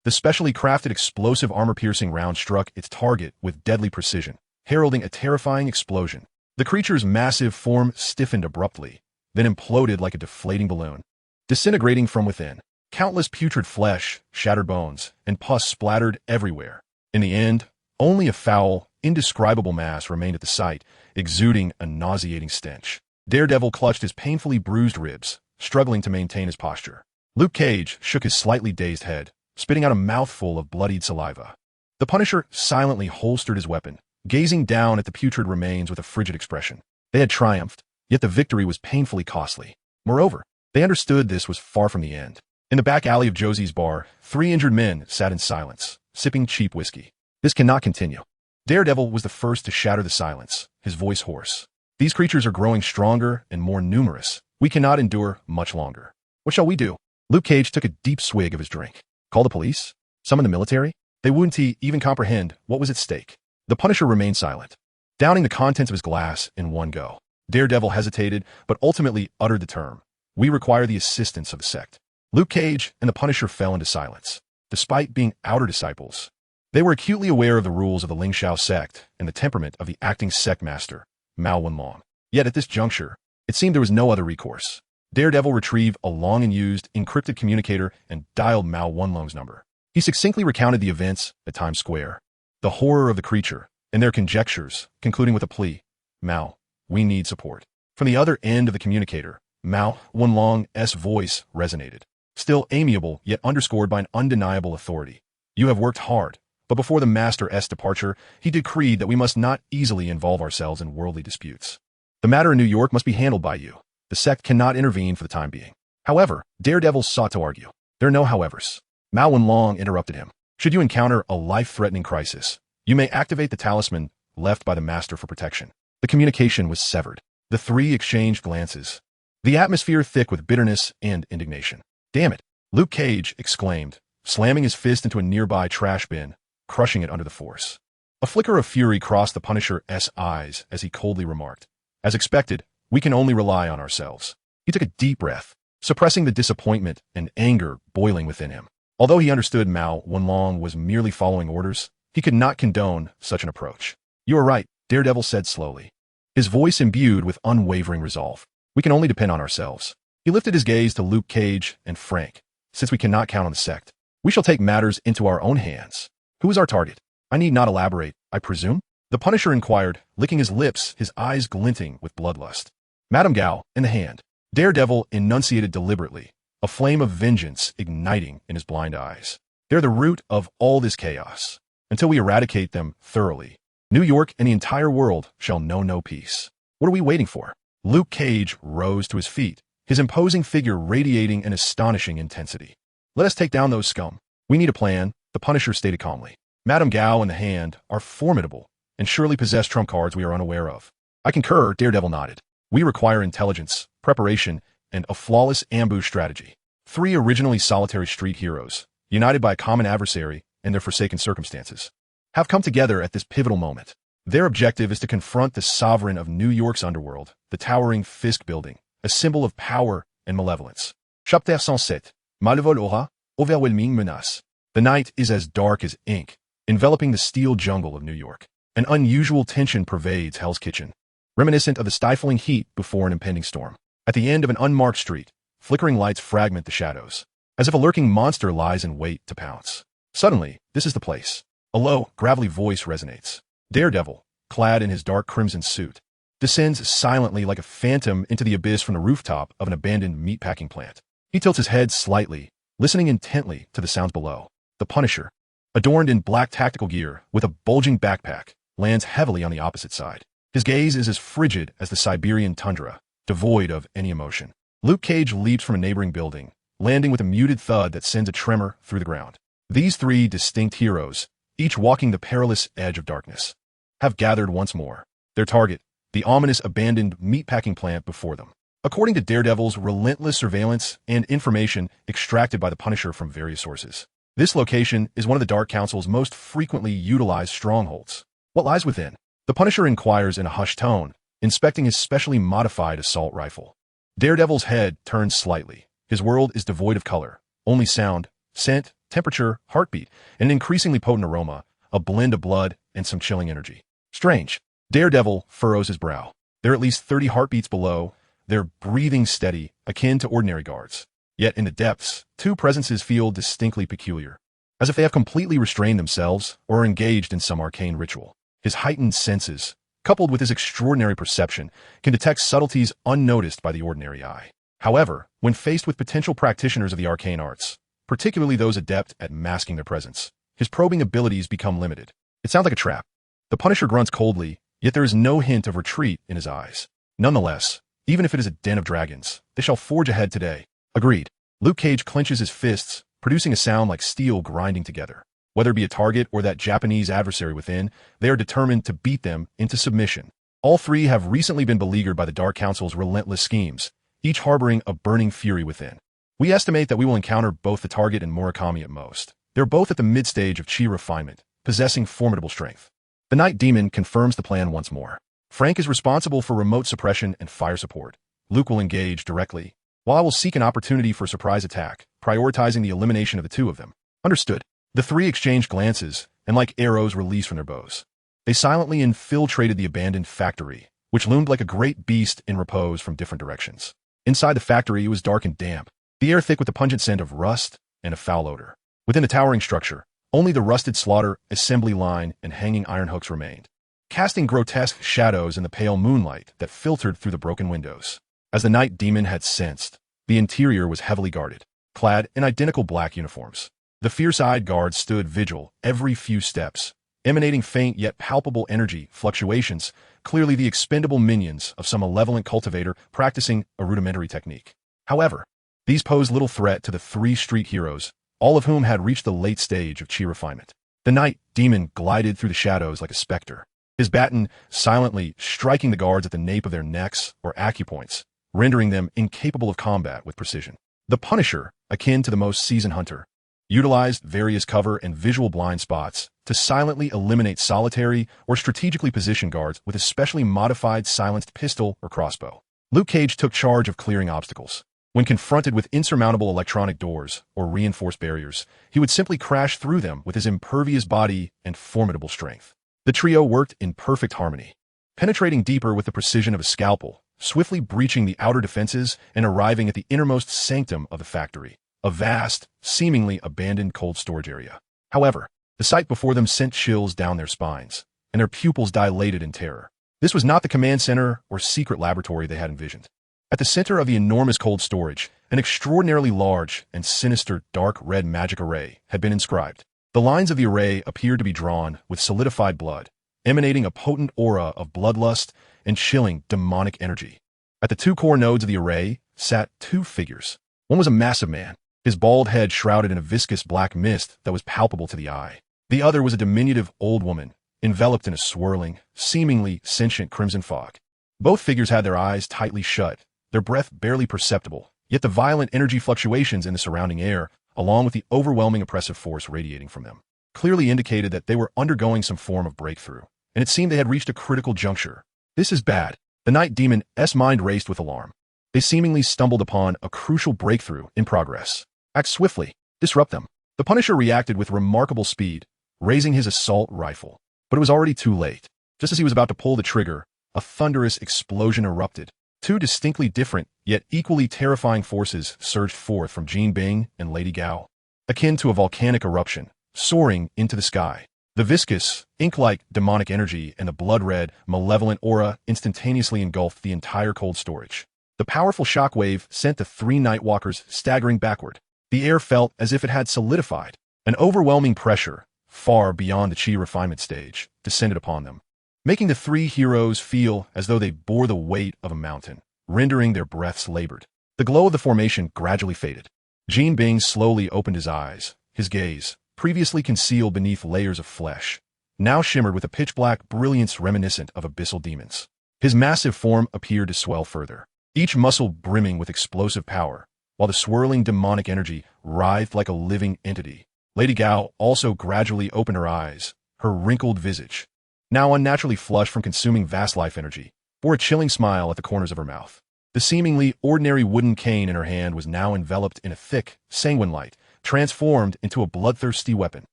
The specially crafted explosive armor-piercing round struck its target with deadly precision, heralding a terrifying explosion. The creature's massive form stiffened abruptly, then imploded like a deflating balloon, disintegrating from within. Countless putrid flesh, shattered bones, and pus splattered everywhere. In the end, only a foul, indescribable mass remained at the site, exuding a nauseating stench. Daredevil clutched his painfully bruised ribs, struggling to maintain his posture. Luke Cage shook his slightly dazed head, spitting out a mouthful of bloodied saliva. The Punisher silently holstered his weapon, gazing down at the putrid remains with a frigid expression. They had triumphed, yet the victory was painfully costly. Moreover, they understood this was far from the end. In the back alley of Josie's bar, 3 injured men sat in silence, sipping cheap whiskey. This cannot continue. Daredevil was the first to shatter the silence, his voice hoarse. These creatures are growing stronger and more numerous. We cannot endure much longer. What shall we do? Luke Cage took a deep swig of his drink. Call the police? Summon the military? They wouldn't even comprehend what was at stake. The Punisher remained silent, downing the contents of his glass in one go. Daredevil hesitated, but ultimately uttered the term. We require the assistance of the sect. Luke Cage and the Punisher fell into silence. Despite being outer disciples, they were acutely aware of the rules of the Ling Shao sect and the temperament of the acting sect master, Mao Wenlong. Yet at this juncture, it seemed there was no other recourse. Daredevil retrieved a long and used encrypted communicator and dialed Mao Wenlong's number. He succinctly recounted the events at Times Square, the horror of the creature, and their conjectures, concluding with a plea. Mao, we need support. From the other end of the communicator, Mao Wenlong's voice resonated. Still amiable, yet underscored by an undeniable authority. You have worked hard, but before the Master's departure, he decreed that we must not easily involve ourselves in worldly disputes. The matter in New York must be handled by you. The sect cannot intervene for the time being. However, Daredevil sought to argue. There are no howevers. Mao Wenlong interrupted him. Should you encounter a life-threatening crisis, you may activate the talisman left by the Master for protection. The communication was severed. The 3 exchanged glances, the atmosphere thick with bitterness and indignation. Damn it, Luke Cage exclaimed, slamming his fist into a nearby trash bin, crushing it under the force. A flicker of fury crossed the Punisher's eyes as he coldly remarked, as expected, we can only rely on ourselves. He took a deep breath, suppressing the disappointment and anger boiling within him. Although he understood Mao Wenlong was merely following orders, he could not condone such an approach. You are right, Daredevil said slowly, his voice imbued with unwavering resolve. We can only depend on ourselves. He lifted his gaze to Luke Cage and Frank. Since we cannot count on the sect, we shall take matters into our own hands. Who is our target? I need not elaborate, I presume? The Punisher inquired, licking his lips, his eyes glinting with bloodlust. Madame Gao, in the hand. Daredevil enunciated deliberately, a flame of vengeance igniting in his blind eyes. They're the root of all this chaos. Until we eradicate them thoroughly, New York and the entire world shall know no peace. What are we waiting for? Luke Cage rose to his feet, his imposing figure radiating an astonishing intensity. Let us take down those scum. We need a plan, the Punisher stated calmly. Madame Gao and the Hand are formidable, and surely possess trump cards we are unaware of. I concur, Daredevil nodded. We require intelligence, preparation, and a flawless ambush strategy. 3 originally solitary street heroes, united by a common adversary and their forsaken circumstances, have come together at this pivotal moment. Their objective is to confront the sovereign of New York's underworld, the towering Fisk building, a symbol of power and malevolence. Chapter 107. Malevol aura, overwhelming menace. The night is as dark as ink, enveloping the steel jungle of New York. An unusual tension pervades Hell's Kitchen, reminiscent of the stifling heat before an impending storm. At the end of an unmarked street, flickering lights fragment the shadows, as if a lurking monster lies in wait to pounce. Suddenly, this is the place. A low, gravelly voice resonates. Daredevil, clad in his dark crimson suit, descends silently like a phantom into the abyss from the rooftop of an abandoned meatpacking plant. He tilts his head slightly, listening intently to the sounds below. The Punisher, adorned in black tactical gear with a bulging backpack, lands heavily on the opposite side. His gaze is as frigid as the Siberian tundra, devoid of any emotion. Luke Cage leaps from a neighboring building, landing with a muted thud that sends a tremor through the ground. These 3 distinct heroes, each walking the perilous edge of darkness, have gathered once more. Their target, the ominous abandoned meatpacking plant before them. According to Daredevil's relentless surveillance and information extracted by the Punisher from various sources, this location is one of the Dark Council's most frequently utilized strongholds. What lies within? The Punisher inquires in a hushed tone, inspecting his specially modified assault rifle. Daredevil's head turns slightly. His world is devoid of color, only sound, scent, temperature, heartbeat, and an increasingly potent aroma, a blend of blood and some chilling energy. Strange. Daredevil furrows his brow. They're at least 30 heartbeats below, their breathing steady, akin to ordinary guards. Yet in the depths, two presences feel distinctly peculiar, as if they have completely restrained themselves or are engaged in some arcane ritual. His heightened senses, coupled with his extraordinary perception, can detect subtleties unnoticed by the ordinary eye. However, when faced with potential practitioners of the arcane arts, particularly those adept at masking their presence, his probing abilities become limited. It sounds like a trap. The Punisher grunts coldly, yet there is no hint of retreat in his eyes. Nonetheless, even if it is a den of dragons, they shall forge ahead today. Agreed. Luke Cage clenches his fists, producing a sound like steel grinding together. Whether it be a target or that Japanese adversary within, they are determined to beat them into submission. All three have recently been beleaguered by the Dark Council's relentless schemes, each harboring a burning fury within. We estimate that we will encounter both the target and Murakami at most. They're both at the mid-stage of chi refinement, possessing formidable strength. The Night Demon confirms the plan once more. Frank is responsible for remote suppression and fire support. Luke will engage directly, while I will seek an opportunity for a surprise attack, prioritizing the elimination of the two of them. Understood. The three exchanged glances, and like arrows released from their bows, they silently infiltrated the abandoned factory, which loomed like a great beast in repose from different directions. Inside the factory, it was dark and damp, the air thick with the pungent scent of rust and a foul odor. Within the towering structure, only the rusted slaughter assembly line and hanging iron hooks remained, casting grotesque shadows in the pale moonlight that filtered through the broken windows. As the Night Demon had sensed, the interior was heavily guarded, clad in identical black uniforms. The fierce-eyed guards stood vigil every few steps, emanating faint yet palpable energy fluctuations, clearly the expendable minions of some malevolent cultivator practicing a rudimentary technique. However, these posed little threat to the three street heroes, all of whom had reached the late stage of chi refinement. The Night Demon glided through the shadows like a specter, his baton silently striking the guards at the nape of their necks or acupoints, rendering them incapable of combat with precision. The Punisher, akin to the most seasoned hunter, utilized various cover and visual blind spots to silently eliminate solitary or strategically positioned guards with a specially modified silenced pistol or crossbow. Luke Cage took charge of clearing obstacles. When confronted with insurmountable electronic doors or reinforced barriers, he would simply crash through them with his impervious body and formidable strength. The trio worked in perfect harmony, penetrating deeper with the precision of a scalpel, swiftly breaching the outer defenses and arriving at the innermost sanctum of the factory, a vast, seemingly abandoned cold storage area. However, the sight before them sent chills down their spines, and their pupils dilated in terror. This was not the command center or secret laboratory they had envisioned. At the center of the enormous cold storage, an extraordinarily large and sinister dark red magic array had been inscribed. The lines of the array appeared to be drawn with solidified blood, emanating a potent aura of bloodlust and chilling demonic energy. At the two core nodes of the array sat two figures. One was a massive man, his bald head shrouded in a viscous black mist that was palpable to the eye. The other was a diminutive old woman, enveloped in a swirling, seemingly sentient crimson fog. Both figures had their eyes tightly shut, their breath barely perceptible, yet the violent energy fluctuations in the surrounding air, along with the overwhelming oppressive force radiating from them, clearly indicated that they were undergoing some form of breakthrough, and it seemed they had reached a critical juncture. This is bad. The Night Demon's mind raced with alarm. They seemingly stumbled upon a crucial breakthrough in progress. Act swiftly. Disrupt them. The Punisher reacted with remarkable speed, raising his assault rifle. But it was already too late. Just as he was about to pull the trigger, a thunderous explosion erupted. Two distinctly different, yet equally terrifying forces surged forth from Jean Bing and Lady Gao, akin to a volcanic eruption, soaring into the sky. The viscous, ink-like demonic energy and the blood-red, malevolent aura instantaneously engulfed the entire cold storage. The powerful shockwave sent the three Nightwalkers staggering backward. The air felt as if it had solidified. An overwhelming pressure, far beyond the chi refinement stage, descended upon them, making the three heroes feel as though they bore the weight of a mountain, rendering their breaths labored. The glow of the formation gradually faded. Jean Bing slowly opened his eyes, his gaze, previously concealed beneath layers of flesh, now shimmered with a pitch-black brilliance reminiscent of abyssal demons. His massive form appeared to swell further, each muscle brimming with explosive power, while the swirling demonic energy writhed like a living entity. Lady Gao also gradually opened her eyes, her wrinkled visage, now unnaturally flushed from consuming vast life energy, bore a chilling smile at the corners of her mouth. The seemingly ordinary wooden cane in her hand was now enveloped in a thick, sanguine light, transformed into a bloodthirsty weapon.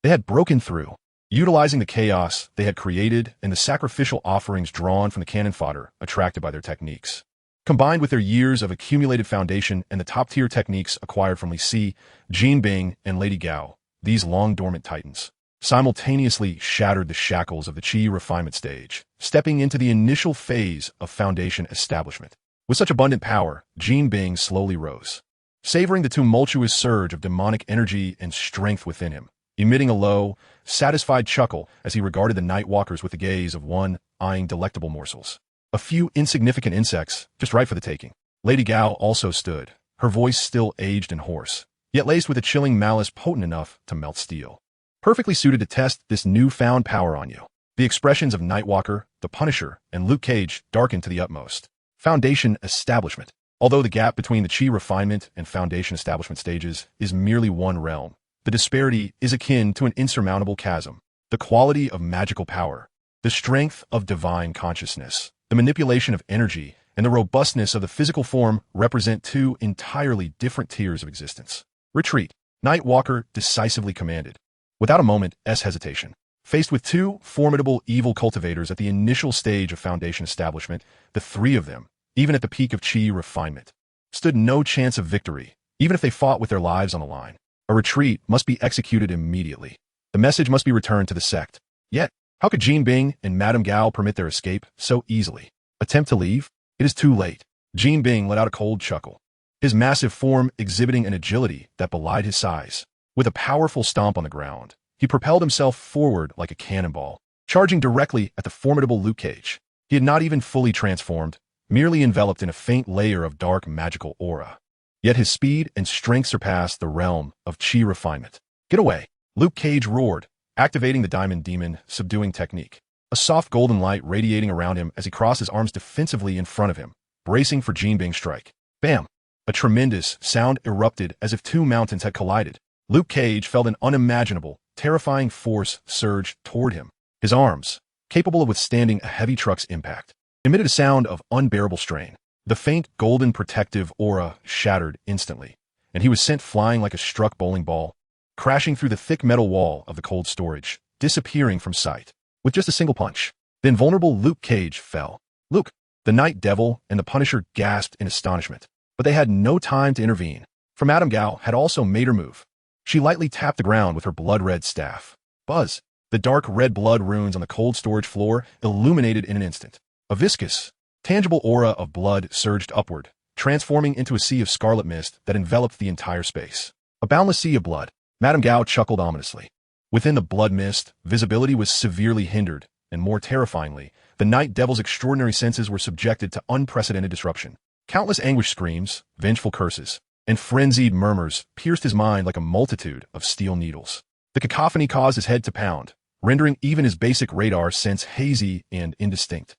They had broken through, utilizing the chaos they had created and the sacrificial offerings drawn from the cannon fodder attracted by their techniques. Combined with their years of accumulated foundation and the top-tier techniques acquired from Li Si, Jin Bing, and Lady Gao, these long-dormant titans simultaneously shattered the shackles of the Qi refinement stage, stepping into the initial phase of foundation establishment. With such abundant power, Jin Bing slowly rose, savoring the tumultuous surge of demonic energy and strength within him, emitting a low, satisfied chuckle as he regarded the night walkers with the gaze of one eyeing delectable morsels. A few insignificant insects, just right for the taking. Lady Gao also stood, her voice still aged and hoarse, yet laced with a chilling malice potent enough to melt steel. Perfectly suited to test this newfound power on you. The expressions of Nightwalker, the Punisher, and Luke Cage darkened to the utmost. Foundation establishment. Although the gap between the Qi refinement and foundation establishment stages is merely one realm, the disparity is akin to an insurmountable chasm. The quality of magical power, the strength of divine consciousness, the manipulation of energy, and the robustness of the physical form represent two entirely different tiers of existence. Retreat. Nightwalker decisively commanded, without a moment's hesitation. Faced with two formidable evil cultivators at the initial stage of foundation establishment, the three of them, even at the peak of Qi refinement, stood no chance of victory, even if they fought with their lives on the line. A retreat must be executed immediately. The message must be returned to the sect. Yet, how could Jin Bing and Madame Gao permit their escape so easily? Attempt to leave? It is too late. Jin Bing let out a cold chuckle, his massive form exhibiting an agility that belied his size. With a powerful stomp on the ground, he propelled himself forward like a cannonball, charging directly at the formidable Luke Cage. He had not even fully transformed, merely enveloped in a faint layer of dark magical aura. Yet his speed and strength surpassed the realm of Qi refinement. Get away! Luke Cage roared, activating the Diamond Demon subduing technique. A soft golden light radiating around him as he crossed his arms defensively in front of him, bracing for Jin Bing's strike. Bam! A tremendous sound erupted as if two mountains had collided. Luke Cage felt an unimaginable, terrifying force surge toward him. His arms, capable of withstanding a heavy truck's impact, emitted a sound of unbearable strain. The faint golden protective aura shattered instantly, and he was sent flying like a struck bowling ball, crashing through the thick metal wall of the cold storage, disappearing from sight. With just a single punch, the invulnerable Luke Cage fell. Luke, the Night Devil, and the Punisher gasped in astonishment, but they had no time to intervene, for Madame Gao had also made her move. She lightly tapped the ground with her blood-red staff. Buzz! The dark red blood runes on the cold storage floor illuminated in an instant. A viscous, tangible aura of blood surged upward, transforming into a sea of scarlet mist that enveloped the entire space. A boundless sea of blood. Madame Gao chuckled ominously. Within the blood mist, visibility was severely hindered, and more terrifyingly, the Night Devil's extraordinary senses were subjected to unprecedented disruption. Countless anguished screams, vengeful curses, and frenzied murmurs pierced his mind like a multitude of steel needles. The cacophony caused his head to pound, rendering even his basic radar sense hazy and indistinct.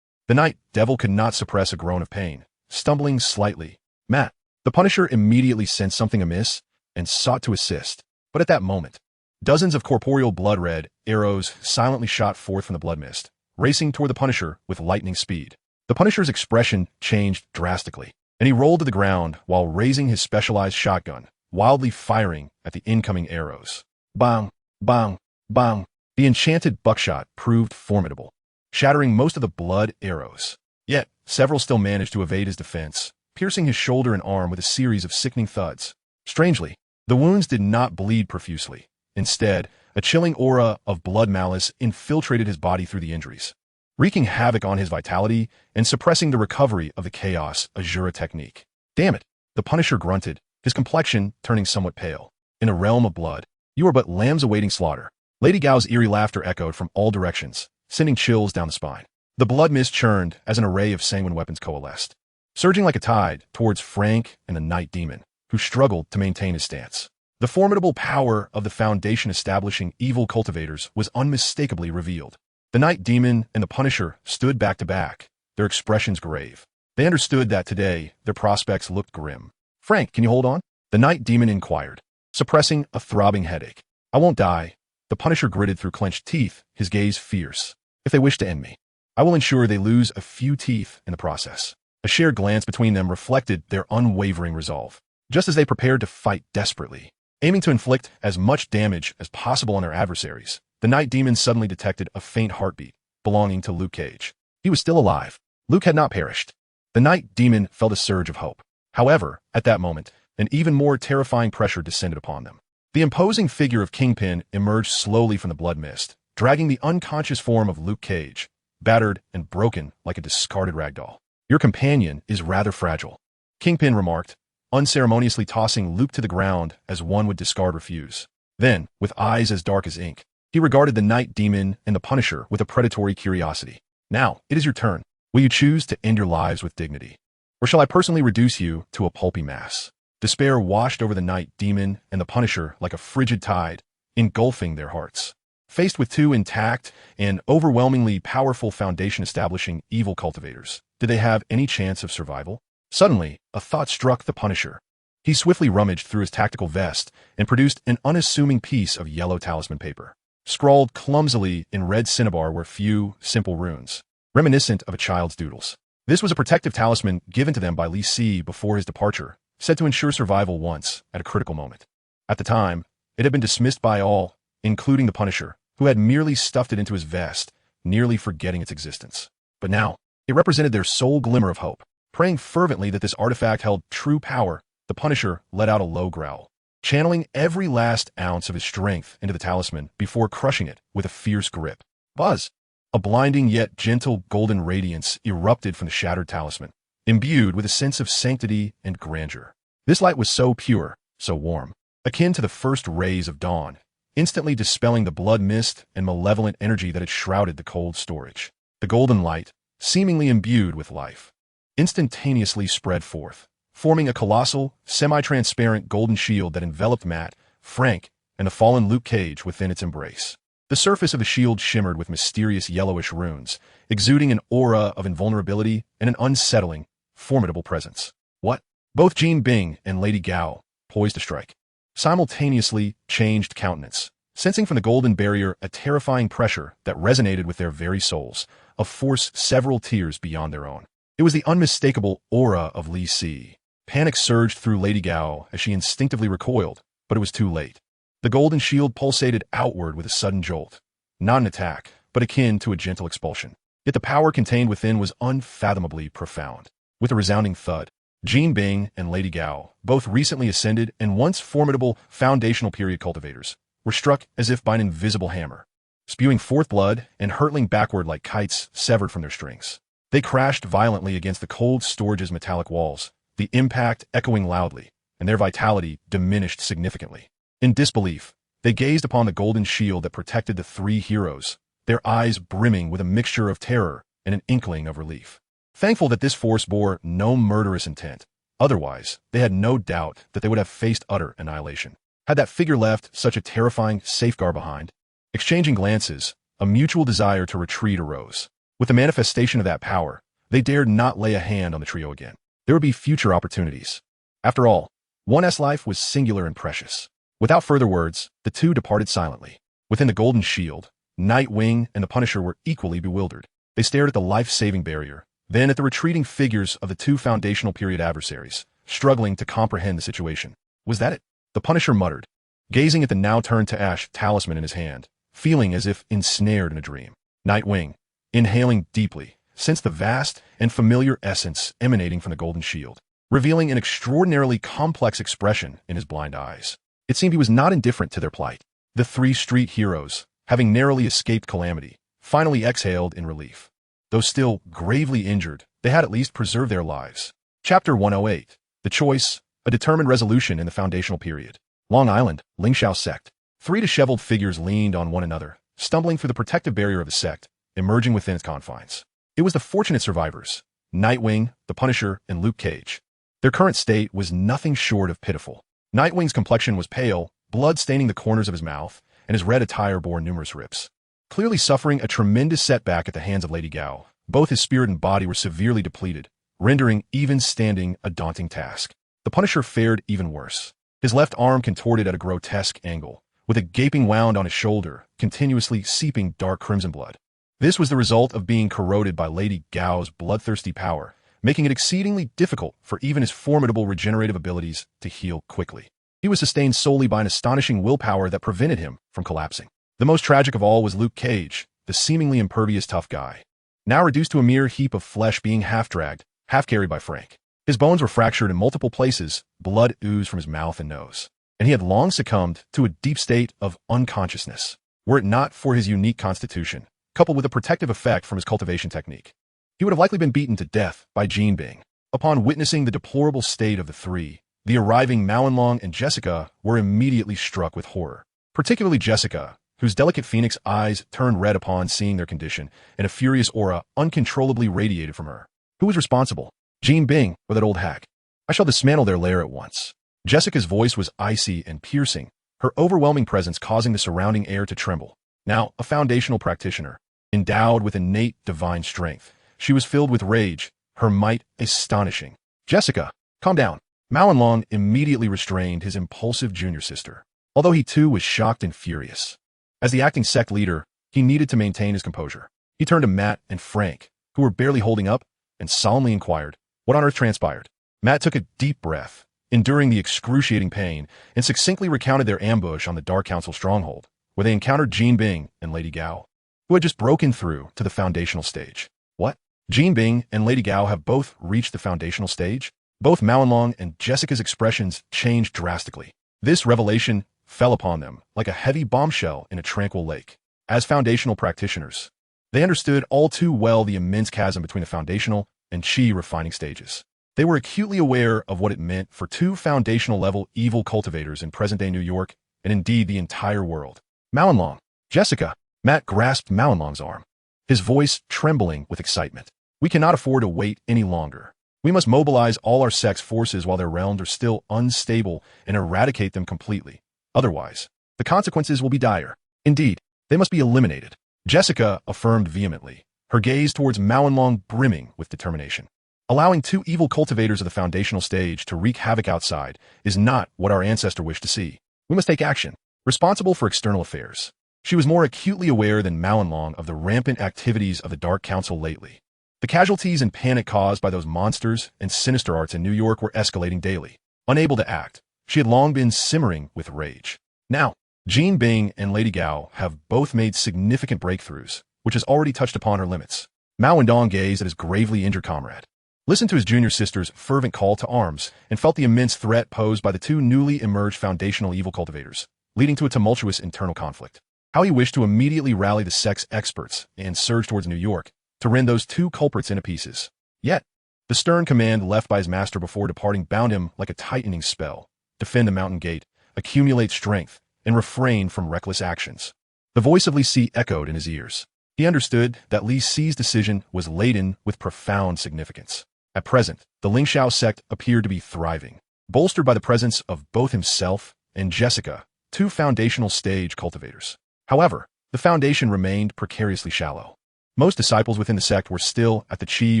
The Night Devil could not suppress a groan of pain, stumbling slightly. Matt, the Punisher immediately sensed something amiss and sought to assist. But at that moment, dozens of corporeal blood-red arrows silently shot forth from the blood mist, racing toward the Punisher with lightning speed. The Punisher's expression changed drastically, and he rolled to the ground while raising his specialized shotgun, wildly firing at the incoming arrows. Bang! Bang! Bang! The enchanted buckshot proved formidable, shattering most of the blood arrows. Yet, several still managed to evade his defense, piercing his shoulder and arm with a series of sickening thuds. Strangely, the wounds did not bleed profusely. Instead, a chilling aura of blood malice infiltrated his body through the injuries, wreaking havoc on his vitality and suppressing the recovery of the Chaos Azura technique. Damn it, the Punisher grunted, his complexion turning somewhat pale. In a realm of blood, you are but lambs awaiting slaughter. Lady Gao's eerie laughter echoed from all directions, sending chills down the spine. The blood mist churned as an array of sanguine weapons coalesced, surging like a tide towards Frank and the Night Demon, who struggled to maintain his stance. The formidable power of the Foundation establishing evil cultivators was unmistakably revealed. The Night Demon and the Punisher stood back to back, their expressions grave. They understood that today their prospects looked grim. Frank, can you hold on? The Night Demon inquired, suppressing a throbbing headache. I won't die. The Punisher gritted through clenched teeth, his gaze fierce. If they wish to end me, I will ensure they lose a few teeth in the process. A shared glance between them reflected their unwavering resolve. Just as they prepared to fight desperately, Aiming to inflict as much damage as possible on their adversaries, the Night Demon suddenly detected a faint heartbeat belonging to Luke Cage. He was still alive. Luke had not perished. The Night Demon felt a surge of hope. However, at that moment, an even more terrifying pressure descended upon them. The imposing figure of Kingpin emerged slowly from the blood mist, dragging the unconscious form of Luke Cage, battered and broken like a discarded ragdoll. Your companion is rather fragile, Kingpin remarked, unceremoniously tossing Luke to the ground as one would discard refuse. Then, with eyes as dark as ink, he regarded the Night Demon and the Punisher with a predatory curiosity. Now, it is your turn. Will you choose to end your lives with dignity? Or shall I personally reduce you to a pulpy mass? Despair washed over the Night Demon and the Punisher like a frigid tide, engulfing their hearts. Faced with two intact and overwhelmingly powerful foundation-establishing evil cultivators, did they have any chance of survival? Suddenly, a thought struck the Punisher. He swiftly rummaged through his tactical vest and produced an unassuming piece of yellow talisman paper. Scrawled clumsily in red cinnabar were few, simple runes, reminiscent of a child's doodles. This was a protective talisman given to them by Li Si before his departure, said to ensure survival once, at a critical moment. At the time, it had been dismissed by all, including the Punisher, who had merely stuffed it into his vest, nearly forgetting its existence. But now, it represented their sole glimmer of hope. Praying fervently that this artifact held true power, the Punisher let out a low growl, channeling every last ounce of his strength into the talisman before crushing it with a fierce grip. Buzz! A blinding yet gentle golden radiance erupted from the shattered talisman, imbued with a sense of sanctity and grandeur. This light was so pure, so warm, akin to the first rays of dawn, instantly dispelling the blood mist and malevolent energy that had shrouded the cold storage. The golden light, seemingly imbued with life, instantaneously spread forth, forming a colossal, semi-transparent golden shield that enveloped Matt, Frank, and the fallen Luke Cage within its embrace. The surface of the shield shimmered with mysterious yellowish runes, exuding an aura of invulnerability and an unsettling, formidable presence. What? Both Jean Bing and Lady Gao, poised to strike, simultaneously changed countenance, sensing from the golden barrier a terrifying pressure that resonated with their very souls, a force several tiers beyond their own. It was the unmistakable aura of Li Si. Panic surged through Lady Gao as she instinctively recoiled, but it was too late. The golden shield pulsated outward with a sudden jolt, not an attack, but akin to a gentle expulsion. Yet the power contained within was unfathomably profound. With a resounding thud, Jean Bing and Lady Gao, both recently ascended and once formidable foundational period cultivators, were struck as if by an invisible hammer, spewing forth blood and hurtling backward like kites severed from their strings. They crashed violently against the cold storage's metallic walls, the impact echoing loudly, and their vitality diminished significantly. In disbelief, they gazed upon the golden shield that protected the three heroes, their eyes brimming with a mixture of terror and an inkling of relief. Thankful that this force bore no murderous intent, otherwise they had no doubt that they would have faced utter annihilation. Had that figure left such a terrifying safeguard behind? Exchanging glances, a mutual desire to retreat arose. With the manifestation of that power, they dared not lay a hand on the trio again. There would be future opportunities. After all, one's life was singular and precious. Without further words, the two departed silently. Within the golden shield, Nightwing and the Punisher were equally bewildered. They stared at the life-saving barrier, then at the retreating figures of the two foundational period adversaries, struggling to comprehend the situation. Was that it? The Punisher muttered, gazing at the now turned to ash talisman in his hand, feeling as if ensnared in a dream. Nightwing, inhaling deeply, sensed the vast and familiar essence emanating from the golden shield, revealing an extraordinarily complex expression in his blind eyes. It seemed he was not indifferent to their plight. The three street heroes, having narrowly escaped calamity, finally exhaled in relief. Though still gravely injured, they had at least preserved their lives. Chapter 108. The Choice, a determined resolution in the foundational period. Long Island, Lingxiao sect. Three disheveled figures leaned on one another, stumbling through the protective barrier of the sect, emerging within its confines. It was the fortunate survivors, Nightwing, the Punisher, and Luke Cage. Their current state was nothing short of pitiful. Nightwing's complexion was pale, blood staining the corners of his mouth, and his red attire bore numerous rips. Clearly suffering a tremendous setback at the hands of Lady Gao, both his spirit and body were severely depleted, rendering even standing a daunting task. The Punisher fared even worse. His left arm contorted at a grotesque angle, with a gaping wound on his shoulder, continuously seeping dark crimson blood. This was the result of being corroded by Lady Gao's bloodthirsty power, making it exceedingly difficult for even his formidable regenerative abilities to heal quickly. He He was sustained solely by an astonishing willpower that prevented him from collapsing. The most tragic of all was Luke Cage, the seemingly impervious tough guy, now reduced to a mere heap of flesh being half-dragged, half-carried by Frank. His bones were fractured in multiple places, blood oozed from his mouth and nose, and he had long succumbed to a deep state of unconsciousness, were it not for his unique constitution, coupled with a protective effect from his cultivation technique. He would have likely been beaten to death by Jean Bing. Upon witnessing the deplorable state of the three, the arriving Mao Long and Jessica were immediately struck with horror, particularly Jessica, whose delicate phoenix eyes turned red upon seeing their condition, and a furious aura uncontrollably radiated from her. Who was responsible? Jean Bing or that old hag? I shall dismantle their lair at once. Jessica's voice was icy and piercing, her overwhelming presence causing the surrounding air to tremble. Now, a foundational practitioner, endowed with innate divine strength, she was filled with rage, her might astonishing. Jessica, calm down. Mao Long immediately restrained his impulsive junior sister, although he too was shocked and furious. As the acting sect leader, he needed to maintain his composure. He turned to Matt and Frank, who were barely holding up, and solemnly inquired, what on earth transpired? Matt took a deep breath, enduring the excruciating pain, and succinctly recounted their ambush on the Dark Council stronghold, where they encountered Jean Bing and Lady Gao, who had just broken through to the foundational stage. What? Jean Bing and Lady Gao have both reached the foundational stage? Both Mao Long and Jessica's expressions changed drastically. This revelation fell upon them like a heavy bombshell in a tranquil lake. As foundational practitioners, they understood all too well the immense chasm between the foundational and chi refining stages. They were acutely aware of what it meant for two foundational-level evil cultivators in present-day New York, and indeed the entire world. Mao Long, Jessica. Matt grasped Mao Long's arm, his voice trembling with excitement. We cannot afford to wait any longer. We must mobilize all our sect's forces while their realms are still unstable and eradicate them completely. Otherwise, the consequences will be dire. Indeed, they must be eliminated. Jessica affirmed vehemently, her gaze towards Mao Long brimming with determination. Allowing two evil cultivators of the foundational stage to wreak havoc outside is not what our ancestor wished to see. We must take action. Responsible for external affairs, she was more acutely aware than Mao Long of the rampant activities of the Dark Council lately. The casualties and panic caused by those monsters and sinister arts in New York were escalating daily. Unable to act, she had long been simmering with rage. Now, Jean Bing and Lady Gao have both made significant breakthroughs, which has already touched upon her limits. Mao Dong gazed at his gravely injured comrade, listened to his junior sister's fervent call to arms, and felt the immense threat posed by the two newly emerged foundational evil cultivators, leading to a tumultuous internal conflict. How he wished to immediately rally the sect's experts and surge towards New York to rend those two culprits into pieces. Yet, the stern command left by his master before departing bound him like a tightening spell. Defend the mountain gate, accumulate strength, and refrain from reckless actions. The voice of Li Si echoed in his ears. He understood that Li Si's decision was laden with profound significance. At present, the Lingxiao sect appeared to be thriving, bolstered by the presence of both himself and Jessica, two foundational stage cultivators. However, the foundation remained precariously shallow. Most disciples within the sect were still at the chi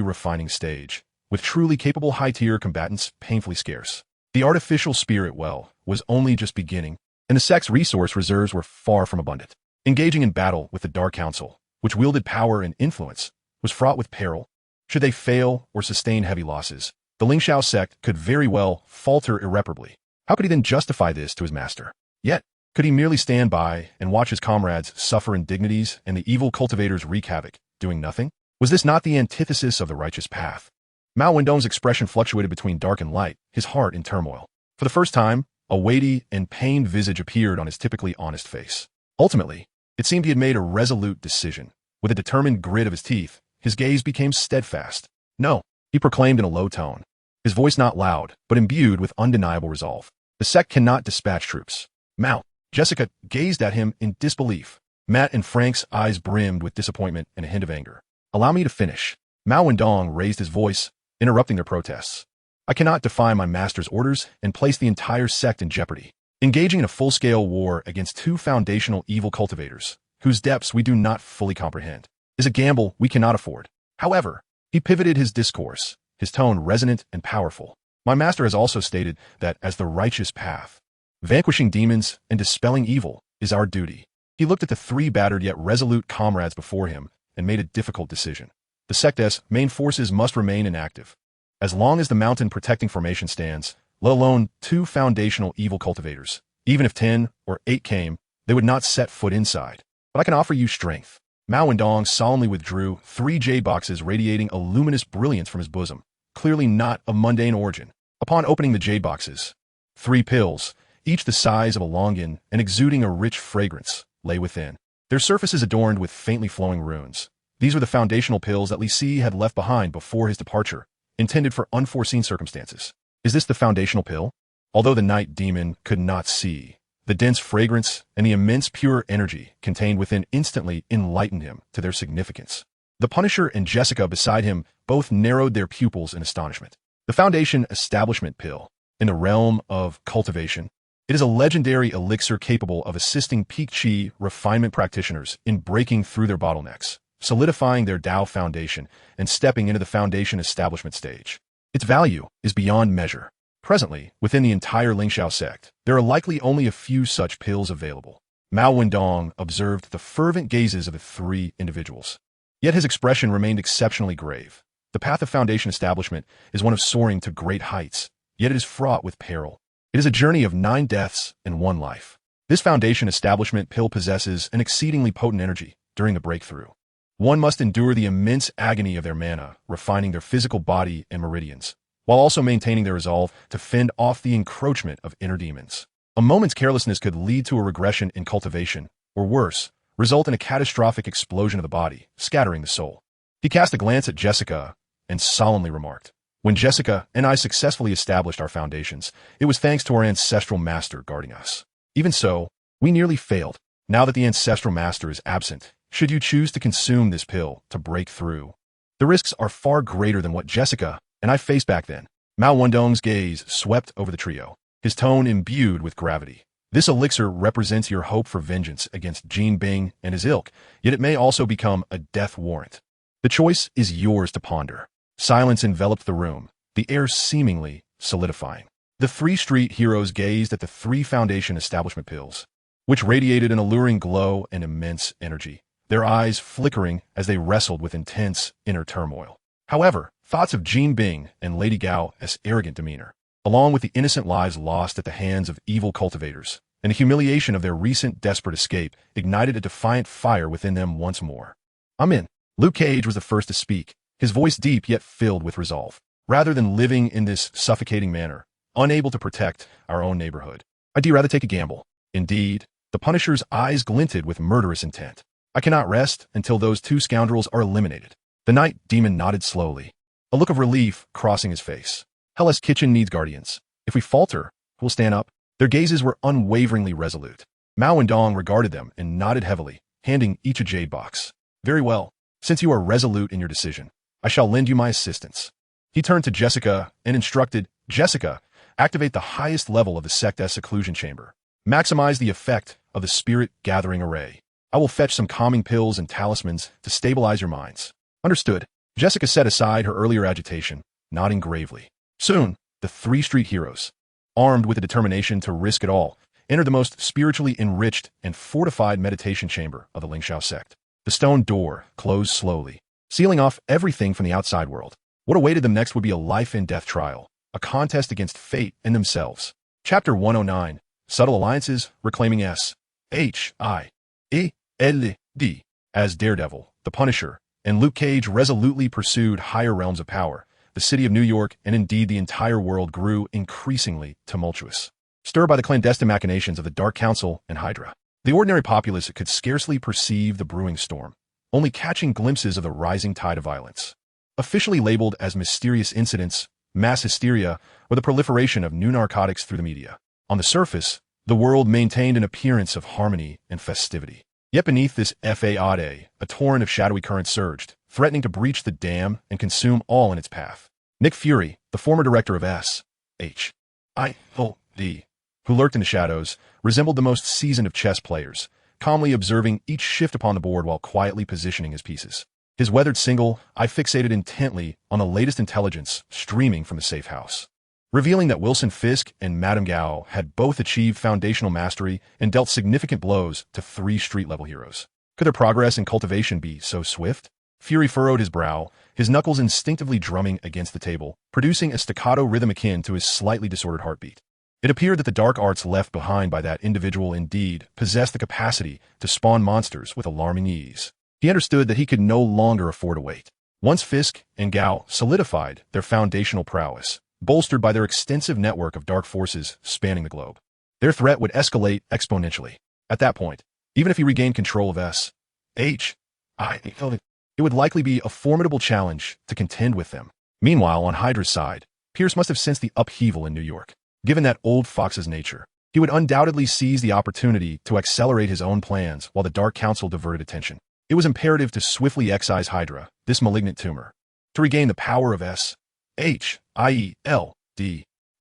refining stage, with truly capable high-tier combatants painfully scarce. The artificial spirit well was only just beginning, and the sect's resource reserves were far from abundant. Engaging in battle with the Dark Council, which wielded power and influence, was fraught with peril. Should they fail or sustain heavy losses, the Lingxiao sect could very well falter irreparably. How could he then justify this to his master? Yet, could he merely stand by and watch his comrades suffer indignities and the evil cultivators wreak havoc, doing nothing? Was this not the antithesis of the righteous path? Mao Wendong's expression fluctuated between dark and light, his heart in turmoil. For the first time, a weighty and pained visage appeared on his typically honest face. Ultimately, it seemed he had made a resolute decision. With a determined grit of his teeth, his gaze became steadfast. No, he proclaimed in a low tone, his voice not loud, but imbued with undeniable resolve. The sect cannot dispatch troops. Mao. Jessica gazed at him in disbelief. Matt and Frank's eyes brimmed with disappointment and a hint of anger. Allow me to finish. Mao Wendong raised his voice, interrupting their protests. I cannot defy my master's orders and place the entire sect in jeopardy. Engaging in a full-scale war against two foundational evil cultivators, whose depths we do not fully comprehend, is a gamble we cannot afford. However, he pivoted his discourse, his tone resonant and powerful. My master has also stated that as the righteous path, vanquishing demons and dispelling evil is our duty. He looked at the three battered yet resolute comrades before him and made a difficult decision. The sect's main forces must remain inactive. As long as the mountain protecting formation stands, let alone 2 foundational evil cultivators. Even if 10 or 8 came, they would not set foot inside. But I can offer you strength. Mao Wendong solemnly withdrew 3 jade boxes radiating a luminous brilliance from his bosom, clearly not of mundane origin. Upon opening the jade boxes, 3 pills, each the size of a longan and exuding a rich fragrance, lay within. Their surfaces adorned with faintly flowing runes. These were the foundational pills that Li Si had left behind before his departure, intended for unforeseen circumstances. Is this the foundational pill? Although the night demon could not see, the dense fragrance and the immense pure energy contained within instantly enlightened him to their significance. The Punisher and Jessica beside him both narrowed their pupils in astonishment. The Foundation Establishment Pill. In the realm of cultivation, it is a legendary elixir capable of assisting peak chi refinement practitioners in breaking through their bottlenecks, solidifying their Tao foundation, and stepping into the Foundation Establishment stage. Its value is beyond measure. Presently, within the entire Lingxiao sect, there are likely only a few such pills available. Mao Wendong observed the fervent gazes of the 3 individuals. Yet his expression remained exceptionally grave. The path of Foundation establishment is one of soaring to great heights, yet it is fraught with peril. It is a journey of 9 deaths and 1 life. This Foundation Establishment pill possesses an exceedingly potent energy during the breakthrough. One must endure the immense agony of their mana, refining their physical body and meridians, while also maintaining their resolve to fend off the encroachment of inner demons. A moment's carelessness could lead to a regression in cultivation, or worse, result in a catastrophic explosion of the body, scattering the soul. He cast a glance at Jessica and solemnly remarked, "When Jessica and I successfully established our foundations, it was thanks to our ancestral master guarding us. Even so, we nearly failed. Now that the ancestral master is absent, should you choose to consume this pill to break through, the risks are far greater than what Jessica and I faced back then." Mao Wendong's gaze swept over the trio, his tone imbued with gravity. This elixir represents your hope for vengeance against Jin Bing and his ilk, yet it may also become a death warrant. The choice is yours to ponder. Silence enveloped the room, the air seemingly solidifying. The 3 street heroes gazed at the 3 Foundation Establishment pills, which radiated an alluring glow and immense energy, their eyes flickering as they wrestled with intense inner turmoil. However, thoughts of Jin Bing and Lady Gao's arrogant demeanor, along with the innocent lives lost at the hands of evil cultivators, and the humiliation of their recent desperate escape, ignited a defiant fire within them once more. "I'm in." Luke Cage was the first to speak, his voice deep yet filled with resolve. "Rather than living in this suffocating manner, unable to protect our own neighborhood, I'd rather take a gamble." Indeed, the Punisher's eyes glinted with murderous intent. "I cannot rest until those 2 scoundrels are eliminated." The night demon nodded slowly, a look of relief crossing his face. "Hell's Kitchen needs guardians. If we falter, we'll stand up." Their gazes were unwaveringly resolute. Mao Wendong regarded them and nodded heavily, handing each a jade box. "Very well. Since you are resolute in your decision, I shall lend you my assistance." He turned to Jessica and instructed, "Jessica, activate the highest level of the sect's seclusion chamber. Maximize the effect of the spirit gathering array. I will fetch some calming pills and talismans to stabilize your minds." "Understood." Jessica set aside her earlier agitation, nodding gravely. Soon, the 3 street heroes, armed with the determination to risk it all, entered the most spiritually enriched and fortified meditation chamber of the Lingxiao sect. The stone door closed slowly, sealing off everything from the outside world. What awaited them next would be a life and death trial, a contest against fate and themselves. Chapter 109, Subtle Alliances Reclaiming S.H.I.E.L.D. As Daredevil, the Punisher, and Luke Cage resolutely pursued higher realms of power, the city of New York, and indeed the entire world, grew increasingly tumultuous, stirred by the clandestine machinations of the Dark Council and Hydra. The ordinary populace could scarcely perceive the brewing storm, only catching glimpses of the rising tide of violence. Officially labeled as mysterious incidents, mass hysteria, or the proliferation of new narcotics through the media. On the surface, the world maintained an appearance of harmony and festivity. Yet beneath this fade, a torrent of shadowy currents surged, threatening to breach the dam and consume all in its path. Nick Fury, the former director of S.H.I.E.L.D., who lurked in the shadows, resembled the most seasoned of chess players, calmly observing each shift upon the board while quietly positioning his pieces. His weathered single eye fixated intently on the latest intelligence streaming from the safe house, revealing that Wilson Fisk and Madame Gao had both achieved foundational mastery and dealt significant blows to 3 street-level heroes. Could their progress in cultivation be so swift? Fury furrowed his brow, his knuckles instinctively drumming against the table, producing a staccato rhythm akin to his slightly disordered heartbeat. It appeared that the dark arts left behind by that individual indeed possessed the capacity to spawn monsters with alarming ease. He understood that he could no longer afford to wait. Once Fisk and Gao solidified their foundational prowess, bolstered by their extensive network of dark forces spanning the globe, their threat would escalate exponentially. At that point, even if he regained control of it would likely be a formidable challenge to contend with them. Meanwhile, on Hydra's side, Pierce must have sensed the upheaval in New York. Given that old fox's nature, he would undoubtedly seize the opportunity to accelerate his own plans while the Dark Council diverted attention. It was imperative to swiftly excise Hydra, this malignant tumor, to regain the power of S-H-I-E-L-D.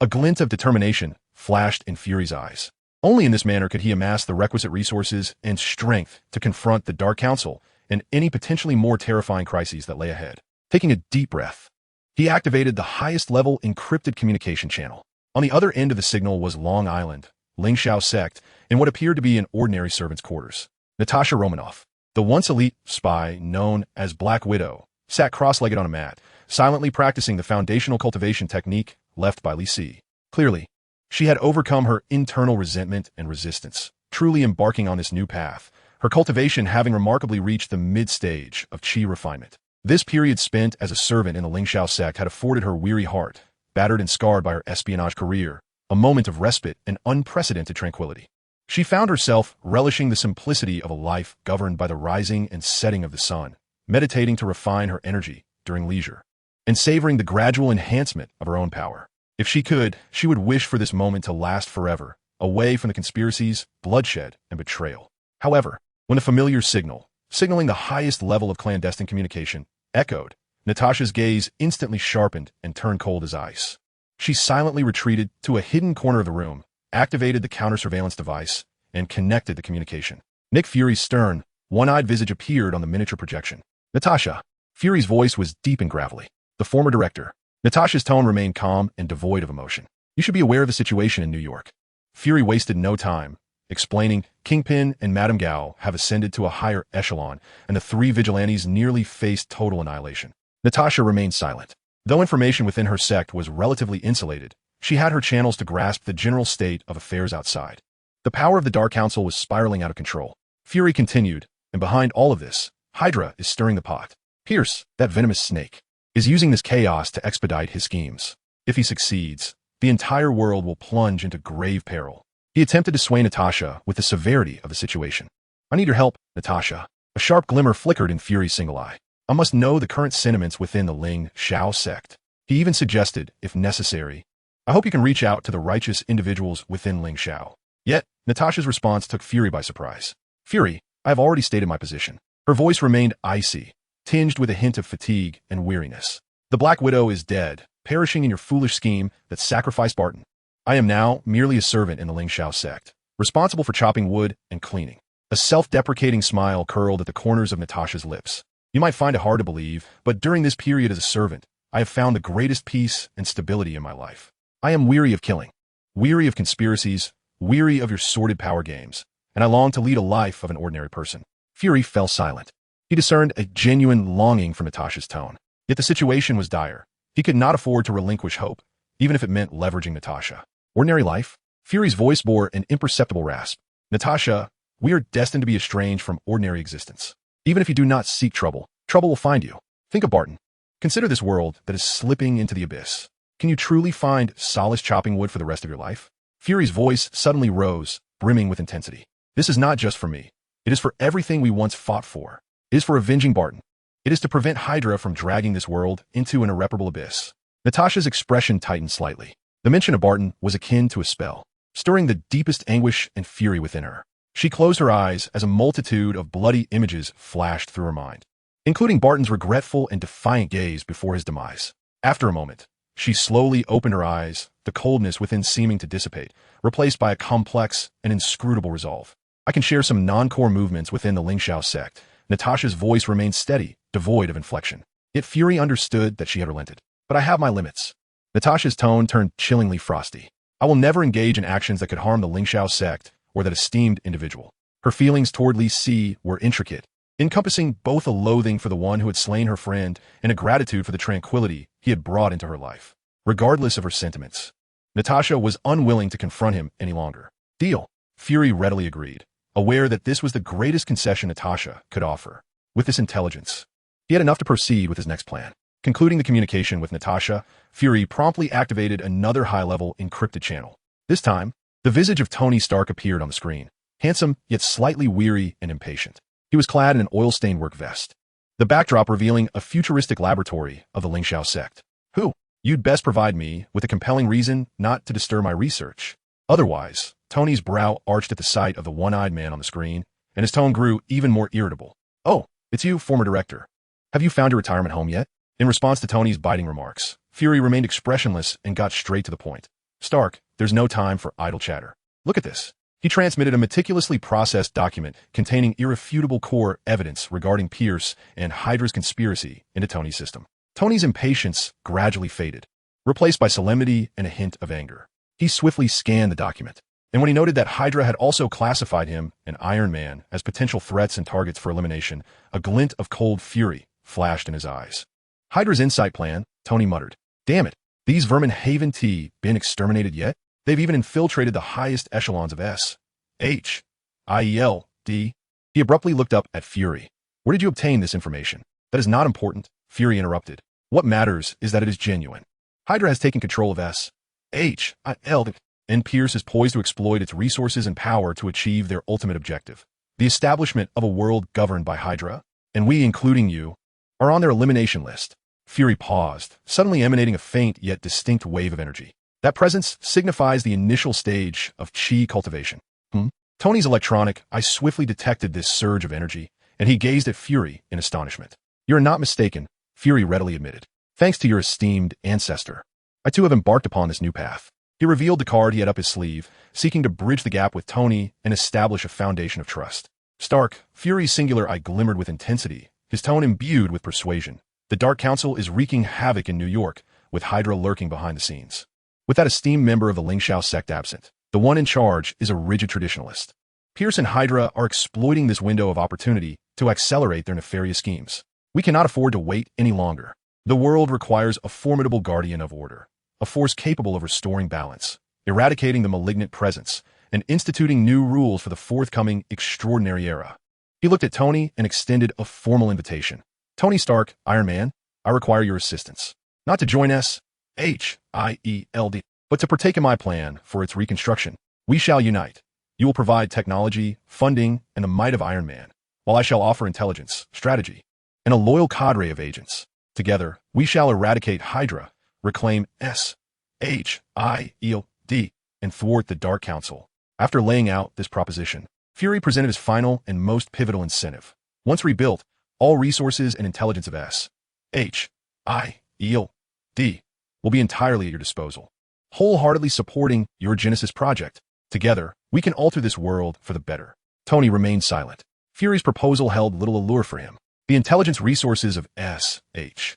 A glint of determination flashed in Fury's eyes. Only in this manner could he amass the requisite resources and strength to confront the Dark Council and any potentially more terrifying crises that lay ahead. Taking a deep breath, he activated the highest-level encrypted communication channel. On the other end of the signal was Long Island, Lingxiao sect, in what appeared to be an ordinary servant's quarters. Natasha Romanoff, the once elite spy known as Black Widow, sat cross-legged on a mat, silently practicing the foundational cultivation technique left by Li Si. Clearly, she had overcome her internal resentment and resistance, truly embarking on this new path, her cultivation having remarkably reached the mid-stage of qi refinement. This period spent as a servant in the Lingxiao sect had afforded her weary heart, battered and scarred by her espionage career, a moment of respite and unprecedented tranquility. She found herself relishing the simplicity of a life governed by the rising and setting of the sun, meditating to refine her energy during leisure, and savoring the gradual enhancement of her own power. If she could, she would wish for this moment to last forever, away from the conspiracies, bloodshed, and betrayal. However, when a familiar signal, signaling the highest level of clandestine communication, echoed, Natasha's gaze instantly sharpened and turned cold as ice. She silently retreated to a hidden corner of the room, activated the counter-surveillance device, and connected the communication. Nick Fury's stern, one-eyed visage appeared on the miniature projection. Natasha. Fury's voice was deep and gravelly. The former director. Natasha's tone remained calm and devoid of emotion. You should be aware of the situation in New York. Fury wasted no time, explaining, Kingpin and Madame Gao have ascended to a higher echelon, and the three vigilantes nearly faced total annihilation. Natasha remained silent. Though information within her sect was relatively insulated, she had her channels to grasp the general state of affairs outside. The power of the Dark Council was spiraling out of control. Fury continued, and behind all of this, Hydra is stirring the pot. Pierce, that venomous snake, is using this chaos to expedite his schemes. If he succeeds, the entire world will plunge into grave peril. He attempted to sway Natasha with the severity of the situation. I need your help, Natasha. A sharp glimmer flickered in Fury's single eye. I must know the current sentiments within the Ling Xiao sect. He even suggested, if necessary, I hope you can reach out to the righteous individuals within Ling Xiao. Yet, Natasha's response took Fury by surprise. Fury, I have already stated my position. Her voice remained icy, tinged with a hint of fatigue and weariness. The Black Widow is dead, perishing in your foolish scheme that sacrificed Barton. I am now merely a servant in the Ling Xiao sect, responsible for chopping wood and cleaning. A self-deprecating smile curled at the corners of Natasha's lips. You might find it hard to believe, but during this period as a servant, I have found the greatest peace and stability in my life. I am weary of killing, weary of conspiracies, weary of your sordid power games, and I long to lead a life of an ordinary person. Fury fell silent. He discerned a genuine longing for Natasha's tone. Yet the situation was dire. He could not afford to relinquish hope, even if it meant leveraging Natasha. Ordinary life? Fury's voice bore an imperceptible rasp. Natasha, we are destined to be estranged from ordinary existence. Even if you do not seek trouble, trouble will find you. Think of Barton. Consider this world that is slipping into the abyss. Can you truly find solace chopping wood for the rest of your life? Fury's voice suddenly rose, brimming with intensity. This is not just for me. It is for everything we once fought for. It is for avenging Barton. It is to prevent Hydra from dragging this world into an irreparable abyss. Natasha's expression tightened slightly. The mention of Barton was akin to a spell, stirring the deepest anguish and fury within her. She closed her eyes as a multitude of bloody images flashed through her mind, including Barton's regretful and defiant gaze before his demise. After a moment, she slowly opened her eyes, the coldness within seeming to dissipate, replaced by a complex and inscrutable resolve. I can share some non-core movements within the Ling Xiao sect. Natasha's voice remained steady, devoid of inflection. Yet Fury understood that she had relented. But I have my limits. Natasha's tone turned chillingly frosty. I will never engage in actions that could harm the Ling Xiao sect or that esteemed individual. Her feelings toward Li Si were intricate, encompassing both a loathing for the one who had slain her friend and a gratitude for the tranquility he had brought into her life. Regardless of her sentiments, Natasha was unwilling to confront him any longer. Deal. Fury readily agreed, aware that this was the greatest concession Natasha could offer. With this intelligence, he had enough to proceed with his next plan. Concluding the communication with Natasha, Fury promptly activated another high-level encrypted channel. This time, the visage of Tony Stark appeared on the screen, handsome yet slightly weary and impatient. He was clad in an oil-stained work vest, the backdrop revealing a futuristic laboratory of the Lingxiao sect. Who? You'd best provide me with a compelling reason not to disturb my research. Otherwise, Tony's brow arched at the sight of the one-eyed man on the screen, and his tone grew even more irritable. Oh, it's you, former director. Have you found your retirement home yet? In response to Tony's biting remarks, Fury remained expressionless and got straight to the point. Stark, there's no time for idle chatter. Look at this. He transmitted a meticulously processed document containing irrefutable core evidence regarding Pierce and Hydra's conspiracy into Tony's system. Tony's impatience gradually faded, replaced by solemnity and a hint of anger. He swiftly scanned the document, and when he noted that Hydra had also classified him and Iron Man as potential threats and targets for elimination, a glint of cold fury flashed in his eyes. Hydra's insight plan, Tony muttered. Damn it, these vermin haven't been exterminated yet? They've even infiltrated the highest echelons of S.H.I.E.L.D. He abruptly looked up at Fury. Where did you obtain this information? That is not important, Fury interrupted. What matters is that it is genuine. Hydra has taken control of S.H.I.L.D. and Pierce is poised to exploit its resources and power to achieve their ultimate objective. The establishment of a world governed by Hydra, and we, including you, are on their elimination list. Fury paused, suddenly emanating a faint yet distinct wave of energy. That presence signifies the initial stage of chi cultivation. Tony's electronic eye swiftly detected this surge of energy, and he gazed at Fury in astonishment. You're not mistaken, Fury readily admitted. Thanks to your esteemed ancestor, I too have embarked upon this new path. He revealed the card he had up his sleeve, seeking to bridge the gap with Tony and establish a foundation of trust. Stark, Fury's singular eye glimmered with intensity, his tone imbued with persuasion. The Dark Council is wreaking havoc in New York, with Hydra lurking behind the scenes. With that esteemed member of the Lingxiao sect absent, the one in charge is a rigid traditionalist. Pierce and Hydra are exploiting this window of opportunity to accelerate their nefarious schemes. We cannot afford to wait any longer. The world requires a formidable guardian of order, a force capable of restoring balance, eradicating the malignant presence, and instituting new rules for the forthcoming extraordinary era. He looked at Tony and extended a formal invitation. Tony Stark, Iron Man, I require your assistance. Not to join S.H.I.E.L.D., but to partake in my plan for its reconstruction. We shall unite. You will provide technology, funding, and the might of Iron Man, while I shall offer intelligence, strategy, and a loyal cadre of agents. Together, we shall eradicate Hydra, reclaim S.H.I.E.L.D., and thwart the Dark Council. After laying out this proposition, Fury presented his final and most pivotal incentive. Once rebuilt, all resources and intelligence of S.H.I.E.L.D. will be entirely at your disposal, wholeheartedly supporting your Genesis project. Together, we can alter this world for the better. Tony remained silent. Fury's proposal held little allure for him. The intelligence resources of S.H.I.E.L.D.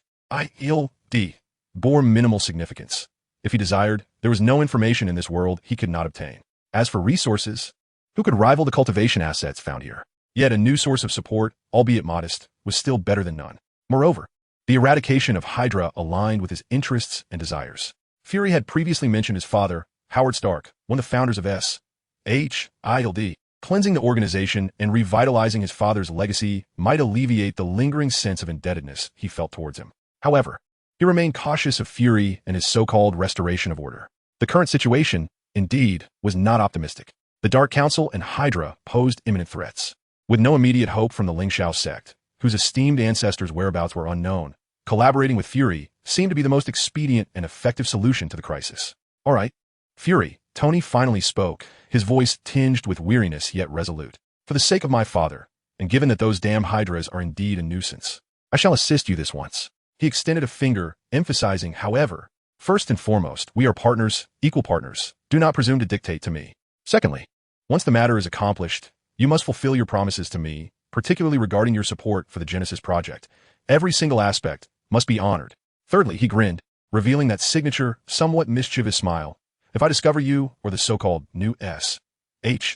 bore minimal significance. If he desired, there was no information in this world he could not obtain. As for resources, who could rival the cultivation assets found here? Yet a new source of support, albeit modest, was still better than none. Moreover, the eradication of Hydra aligned with his interests and desires. Fury had previously mentioned his father, Howard Stark, one of the founders of S.H.I.E.L.D. Cleansing the organization and revitalizing his father's legacy might alleviate the lingering sense of indebtedness he felt towards him. However, he remained cautious of Fury and his so-called restoration of order. The current situation, indeed, was not optimistic. The Dark Council and Hydra posed imminent threats. With no immediate hope from the Lingxiao sect, whose esteemed ancestors' whereabouts were unknown, collaborating with Fury seemed to be the most expedient and effective solution to the crisis. All right, Fury, Tony finally spoke, his voice tinged with weariness yet resolute. For the sake of my father, and given that those damn Hydras are indeed a nuisance, I shall assist you this once. He extended a finger, emphasizing, however, first and foremost, we are partners, equal partners. Do not presume to dictate to me. Secondly, once the matter is accomplished, you must fulfill your promises to me, particularly regarding your support for the Genesis project. Every single aspect must be honored. Thirdly, he grinned, revealing that signature, somewhat mischievous smile. If I discover you, or the so-called new S.H.I.E.L.D.,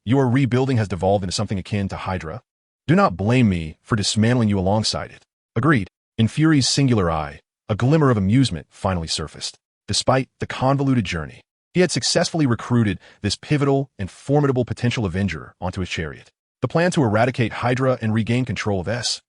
your rebuilding has devolved into something akin to Hydra, Do not blame me for dismantling you alongside it. Agreed. In Fury's singular eye, a glimmer of amusement finally surfaced. Despite the convoluted journey, he had successfully recruited this pivotal and formidable potential Avenger onto his chariot. The plan to eradicate Hydra and regain control of S.H.I.E.L.D.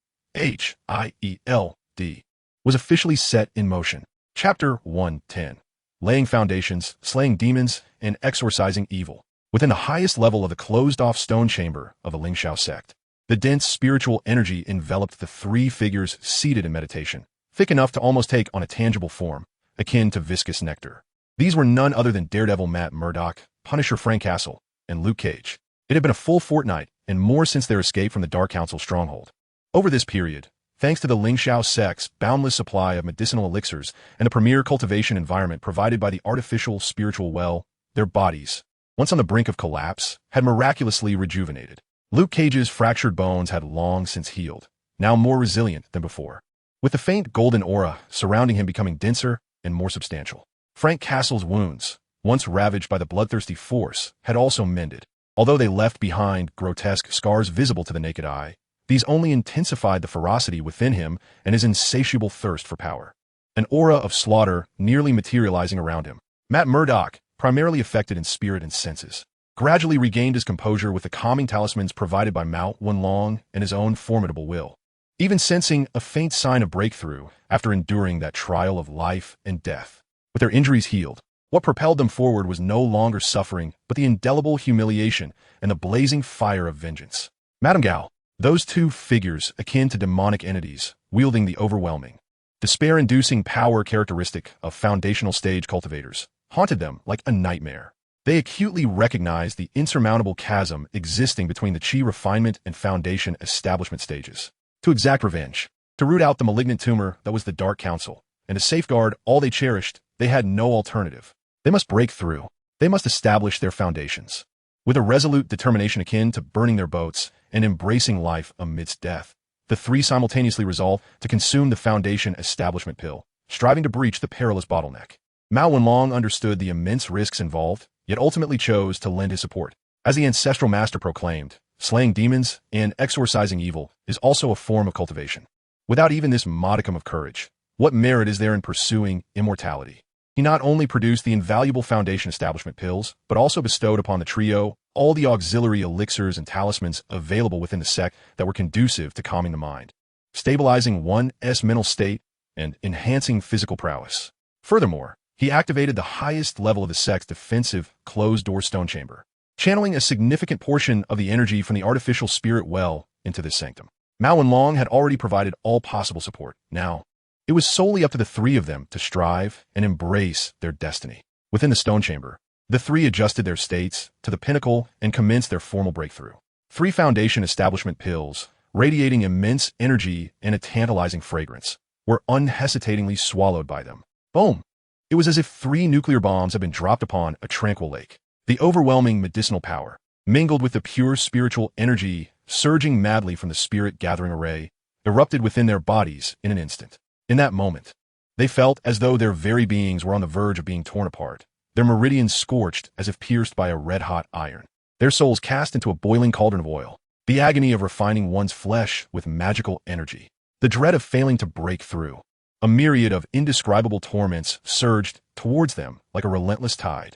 was officially set in motion. Chapter 110. Laying Foundations, Slaying Demons, and Exorcising Evil. Within the highest level of the closed-off stone chamber of the Lingxiao sect, the dense spiritual energy enveloped the three figures seated in meditation, thick enough to almost take on a tangible form, akin to viscous nectar. These were none other than Daredevil Matt Murdock, Punisher Frank Castle, and Luke Cage. It had been a full fortnight, and more since their escape from the Dark Council stronghold. Over this period, thanks to the Lingxiao sect's boundless supply of medicinal elixirs and the premier cultivation environment provided by the artificial spiritual well, their bodies, once on the brink of collapse, had miraculously rejuvenated. Luke Cage's fractured bones had long since healed, now more resilient than before, with the faint golden aura surrounding him becoming denser and more substantial. Frank Castle's wounds, once ravaged by the bloodthirsty force, had also mended. Although they left behind grotesque scars visible to the naked eye, these only intensified the ferocity within him and his insatiable thirst for power. An aura of slaughter nearly materializing around him. Matt Murdock, primarily affected in spirit and senses, gradually regained his composure with the calming talismans provided by Mao Wenlong and his own formidable will. Even sensing a faint sign of breakthrough after enduring that trial of life and death. With their injuries healed, what propelled them forward was no longer suffering, but the indelible humiliation and the blazing fire of vengeance. Madame Gao, those two figures akin to demonic entities, wielding the overwhelming, despair-inducing power characteristic of foundational stage cultivators, haunted them like a nightmare. They acutely recognized the insurmountable chasm existing between the chi refinement and foundation establishment stages. To exact revenge, to root out the malignant tumor that was the Dark Council, and to safeguard all they cherished, they had no alternative. They must break through. They must establish their foundations. With a resolute determination akin to burning their boats and embracing life amidst death, the three simultaneously resolved to consume the foundation establishment pill, striving to breach the perilous bottleneck. Mao Wenlong understood the immense risks involved, yet ultimately chose to lend his support. As the ancestral master proclaimed, slaying demons and exorcising evil is also a form of cultivation. Without even this modicum of courage, what merit is there in pursuing immortality? He not only produced the invaluable foundation establishment pills, but also bestowed upon the trio all the auxiliary elixirs and talismans available within the sect that were conducive to calming the mind, stabilizing one's mental state, and enhancing physical prowess. Furthermore, he activated the highest level of the sect's defensive closed-door stone chamber, channeling a significant portion of the energy from the artificial spirit well into this sanctum. Mao Wenlong had already provided all possible support. Now, it was solely up to the three of them to strive and embrace their destiny. Within the stone chamber, the three adjusted their states to the pinnacle and commenced their formal breakthrough. Three foundation establishment pills, radiating immense energy and a tantalizing fragrance, were unhesitatingly swallowed by them. Boom! It was as if three nuclear bombs had been dropped upon a tranquil lake. The overwhelming medicinal power, mingled with the pure spiritual energy surging madly from the spirit-gathering array, erupted within their bodies in an instant. In that moment, they felt as though their very beings were on the verge of being torn apart, their meridians scorched as if pierced by a red-hot iron, their souls cast into a boiling cauldron of oil, the agony of refining one's flesh with magical energy, the dread of failing to break through. A myriad of indescribable torments surged towards them like a relentless tide,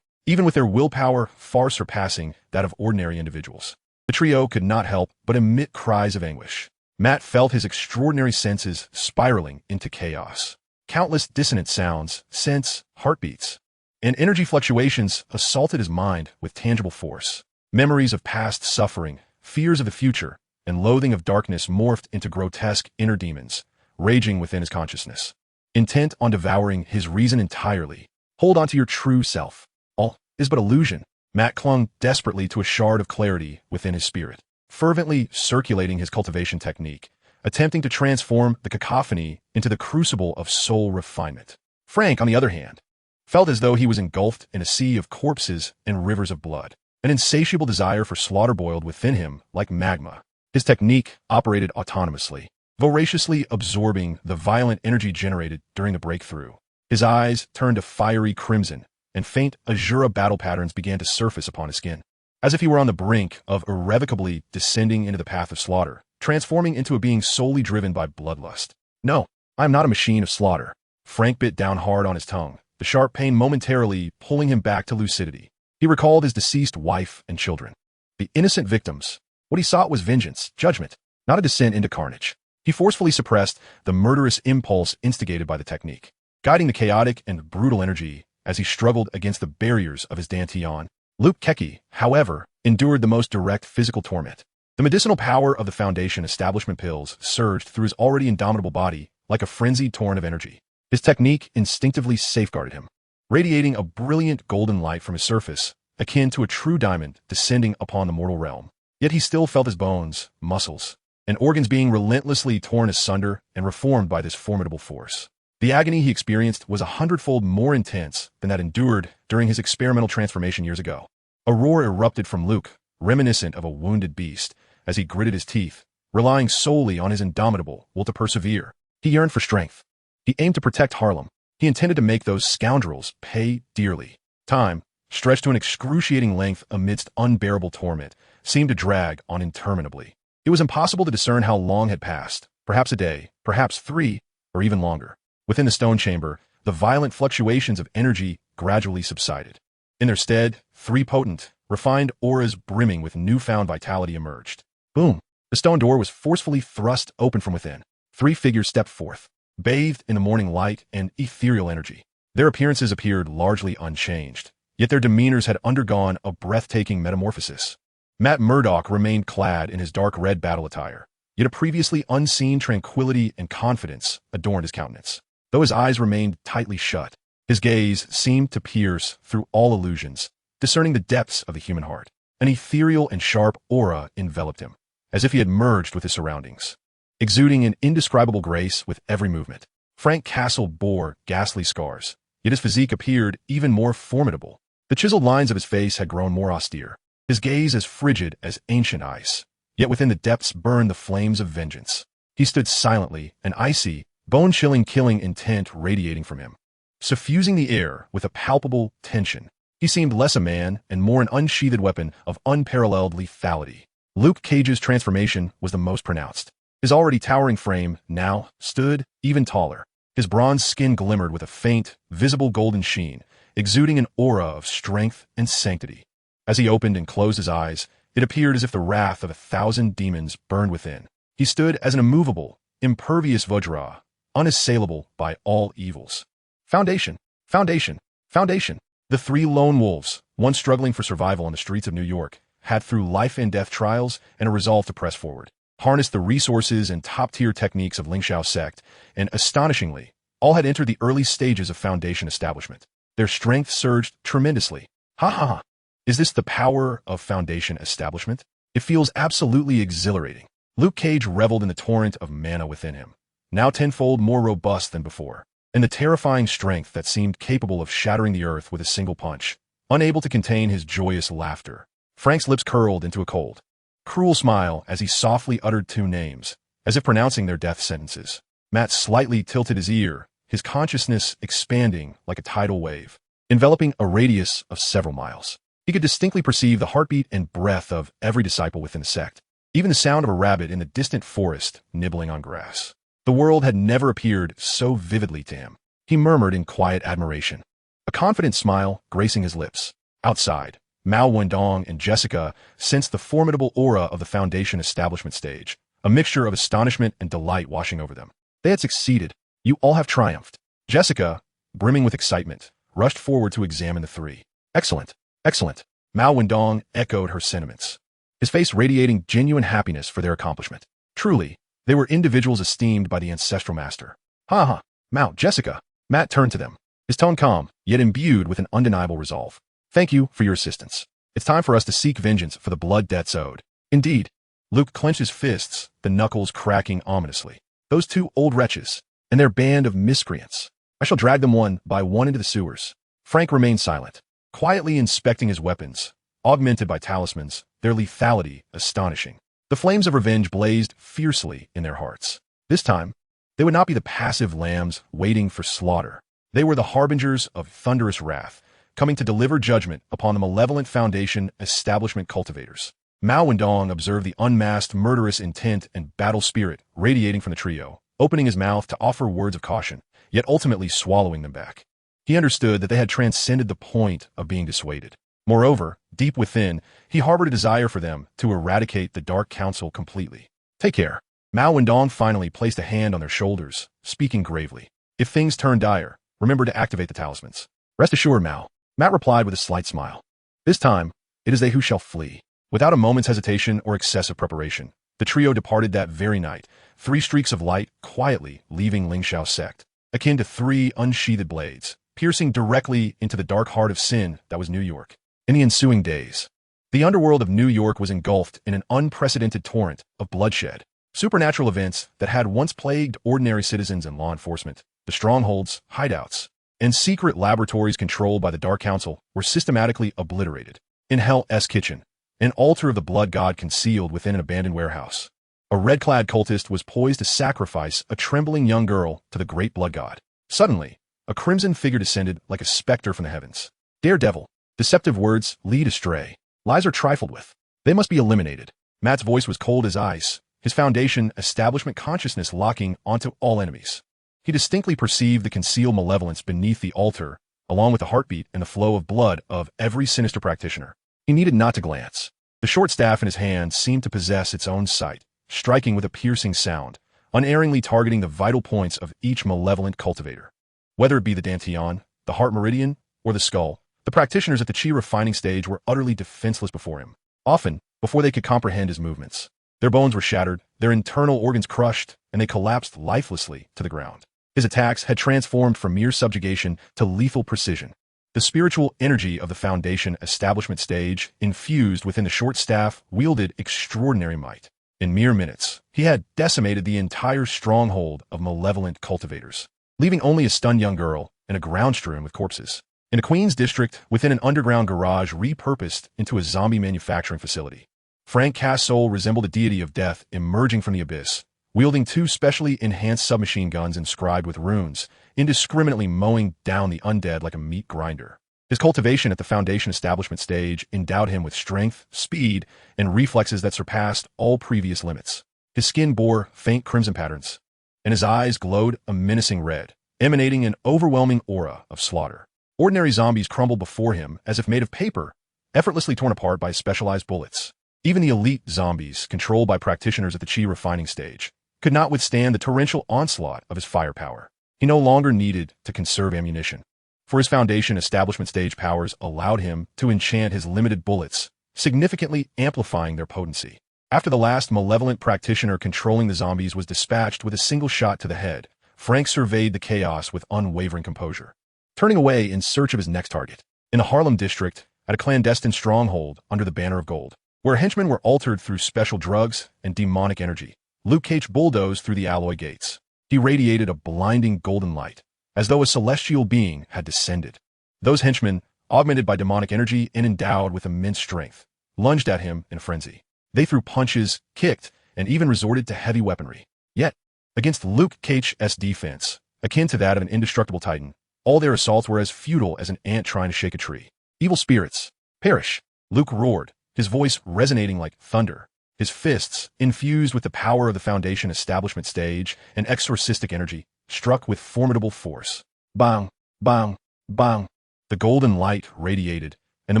even with their willpower far surpassing that of ordinary individuals. The trio could not help but emit cries of anguish. Matt felt his extraordinary senses spiraling into chaos. Countless dissonant sounds, scents, heartbeats, and energy fluctuations assaulted his mind with tangible force. Memories of past suffering, fears of the future, and loathing of darkness morphed into grotesque inner demons, raging within his consciousness, intent on devouring his reason entirely. Hold on to your true self. All is but illusion. Matt clung desperately to a shard of clarity within his spirit, fervently circulating his cultivation technique, attempting to transform the cacophony into the crucible of soul refinement. Frank, on the other hand, felt as though he was engulfed in a sea of corpses and rivers of blood. An insatiable desire for slaughter boiled within him like magma. His technique operated autonomously, voraciously absorbing the violent energy generated during the breakthrough. His eyes turned a fiery crimson, and faint azura battle patterns began to surface upon his skin. as if he were on the brink of irrevocably descending into the path of slaughter, transforming into a being solely driven by bloodlust. No, I am not a machine of slaughter. Frank bit down hard on his tongue, the sharp pain momentarily pulling him back to lucidity. He recalled his deceased wife and children. The innocent victims. What he sought was vengeance, judgment, not a descent into carnage. He forcefully suppressed the murderous impulse instigated by the technique, guiding the chaotic and brutal energy as he struggled against the barriers of his Dantian. Luke Keki, however, endured the most direct physical torment. The medicinal power of the Foundation establishment pills surged through his already indomitable body like a frenzied torrent of energy. His technique instinctively safeguarded him, radiating a brilliant golden light from his surface, akin to a true diamond descending upon the mortal realm. Yet he still felt his bones, muscles, and organs being relentlessly torn asunder and reformed by this formidable force. The agony he experienced was 100-fold more intense than that endured during his experimental transformation years ago. A roar erupted from Luke, reminiscent of a wounded beast, as he gritted his teeth, relying solely on his indomitable will to persevere. He yearned for strength. He aimed to protect Harlem. He intended to make those scoundrels pay dearly. Time, stretched to an excruciating length amidst unbearable torment, seemed to drag on interminably. It was impossible to discern how long had passed, perhaps a day, perhaps 3, or even longer. Within the stone chamber, the violent fluctuations of energy gradually subsided. In their stead, 3 potent, refined auras brimming with newfound vitality emerged. Boom! The stone door was forcefully thrust open from within. 3 figures stepped forth, bathed in the morning light and ethereal energy. Their appearances appeared largely unchanged, yet their demeanors had undergone a breathtaking metamorphosis. Matt Murdock remained clad in his dark red battle attire, yet a previously unseen tranquility and confidence adorned his countenance. Though his eyes remained tightly shut, his gaze seemed to pierce through all illusions, discerning the depths of the human heart. An ethereal and sharp aura enveloped him, as if he had merged with his surroundings, exuding an indescribable grace with every movement. Frank Castle bore ghastly scars, yet his physique appeared even more formidable. The chiseled lines of his face had grown more austere, his gaze as frigid as ancient ice, yet within the depths burned the flames of vengeance. He stood silently, an icy, bone-chilling killing intent radiating from him, suffusing the air with a palpable tension. He seemed less a man and more an unsheathed weapon of unparalleled lethality. Luke Cage's transformation was the most pronounced. His already towering frame now stood even taller. His bronze skin glimmered with a faint, visible golden sheen, exuding an aura of strength and sanctity. As he opened and closed his eyes, it appeared as if the wrath of 1,000 demons burned within. He stood as an immovable, impervious Vajra, unassailable by all evils. Foundation, Foundation, Foundation. The 3 lone wolves, once struggling for survival on the streets of New York, had through life and death trials and a resolve to press forward, harnessed the resources and top-tier techniques of Lingxiao's sect, and astonishingly, all had entered the early stages of Foundation establishment. Their strength surged tremendously. Ha ha ha! Is this the power of Foundation establishment? It feels absolutely exhilarating. Luke Cage reveled in the torrent of mana within him, now tenfold more robust than before, and the terrifying strength that seemed capable of shattering the earth with a single punch. Unable to contain his joyous laughter, Frank's lips curled into a cold, cruel smile as he softly uttered 2 names, as if pronouncing their death sentences. Matt slightly tilted his ear, his consciousness expanding like a tidal wave, enveloping a radius of several miles. He could distinctly perceive the heartbeat and breath of every disciple within the sect, even the sound of a rabbit in the distant forest nibbling on grass. The world had never appeared so vividly to him. He murmured in quiet admiration, a confident smile gracing his lips. Outside, Mao Wendong and Jessica sensed the formidable aura of the Foundation establishment stage, a mixture of astonishment and delight washing over them. They had succeeded. You all have triumphed. Jessica, brimming with excitement, rushed forward to examine the 3. Excellent, excellent. Mao Wendong echoed her sentiments, his face radiating genuine happiness for their accomplishment. Truly, they were individuals esteemed by the ancestral master. Ha ha, Mao, Jessica. Matt turned to them, his tone calm, yet imbued with an undeniable resolve. Thank you for your assistance. It's time for us to seek vengeance for the blood debts owed. Indeed. Luke clenched his fists, the knuckles cracking ominously. Those 2 old wretches, and their band of miscreants. I shall drag them one by one into the sewers. Frank remained silent, quietly inspecting his weapons, augmented by talismans, their lethality astonishing. The flames of revenge blazed fiercely in their hearts. This time, they would not be the passive lambs waiting for slaughter. They were the harbingers of thunderous wrath, coming to deliver judgment upon the malevolent Foundation establishment cultivators. Mao Wendong observed the unmasked murderous intent and battle spirit radiating from the trio, opening his mouth to offer words of caution, yet ultimately swallowing them back. He understood that they had transcended the point of being dissuaded. Moreover, deep within, he harbored a desire for them to eradicate the Dark Council completely. Take care. Mao Wendong finally placed a hand on their shoulders, speaking gravely. If things turn dire, remember to activate the talismans. Rest assured, Mao. Matt replied with a slight smile. This time, it is they who shall flee. Without a moment's hesitation or excessive preparation, the trio departed that very night, 3 streaks of light quietly leaving Lingxiao's sect, akin to 3 unsheathed blades, piercing directly into the dark heart of sin that was New York. In the ensuing days, the underworld of New York was engulfed in an unprecedented torrent of bloodshed. Supernatural events that had once plagued ordinary citizens and law enforcement, the strongholds, hideouts, and secret laboratories controlled by the Dark Council were systematically obliterated. In Hell's Kitchen, an altar of the blood god concealed within an abandoned warehouse, a red-clad cultist was poised to sacrifice a trembling young girl to the great blood god. Suddenly, a crimson figure descended like a specter from the heavens. Daredevil. Deceptive words lead astray. Lies are trifled with. They must be eliminated. Matt's voice was cold as ice, his Foundation establishment consciousness locking onto all enemies. He distinctly perceived the concealed malevolence beneath the altar, along with the heartbeat and the flow of blood of every sinister practitioner. He needed not to glance. The short staff in his hand seemed to possess its own sight, striking with a piercing sound, unerringly targeting the vital points of each malevolent cultivator. Whether it be the dantian, the heart meridian, or the skull, the practitioners at the chi refining stage were utterly defenseless before him, often before they could comprehend his movements. Their bones were shattered, their internal organs crushed, and they collapsed lifelessly to the ground. His attacks had transformed from mere subjugation to lethal precision. The spiritual energy of the Foundation establishment stage, infused within the short staff, wielded extraordinary might. In mere minutes, he had decimated the entire stronghold of malevolent cultivators, leaving only a stunned young girl and a ground strewn with corpses. In a Queens district, within an underground garage repurposed into a zombie manufacturing facility, Frank Cassol resembled a deity of death emerging from the abyss, wielding 2 specially enhanced submachine guns inscribed with runes, indiscriminately mowing down the undead like a meat grinder. His cultivation at the Foundation establishment stage endowed him with strength, speed, and reflexes that surpassed all previous limits. His skin bore faint crimson patterns, and his eyes glowed a menacing red, emanating an overwhelming aura of slaughter. Ordinary zombies crumbled before him as if made of paper, effortlessly torn apart by specialized bullets. Even the elite zombies, controlled by practitioners at the chi refining stage, could not withstand the torrential onslaught of his firepower. He no longer needed to conserve ammunition, for his Foundation establishment stage powers allowed him to enchant his limited bullets, significantly amplifying their potency. After the last malevolent practitioner controlling the zombies was dispatched with a single shot to the head, Frank surveyed the chaos with unwavering composure, turning away in search of his next target. In the Harlem district, at a clandestine stronghold under the banner of gold, where henchmen were altered through special drugs and demonic energy, Luke Cage bulldozed through the alloy gates. He radiated a blinding golden light, as though a celestial being had descended. Those henchmen, augmented by demonic energy and endowed with immense strength, lunged at him in a frenzy. They threw punches, kicked, and even resorted to heavy weaponry. Yet, against Luke Cage's defense, akin to that of an indestructible titan, all their assaults were as futile as an ant trying to shake a tree. Evil spirits, perish! Luke roared, his voice resonating like thunder. His fists, infused with the power of the Foundation establishment stage and exorcistic energy, struck with formidable force. Bang! Bang! Bang! The golden light radiated, and the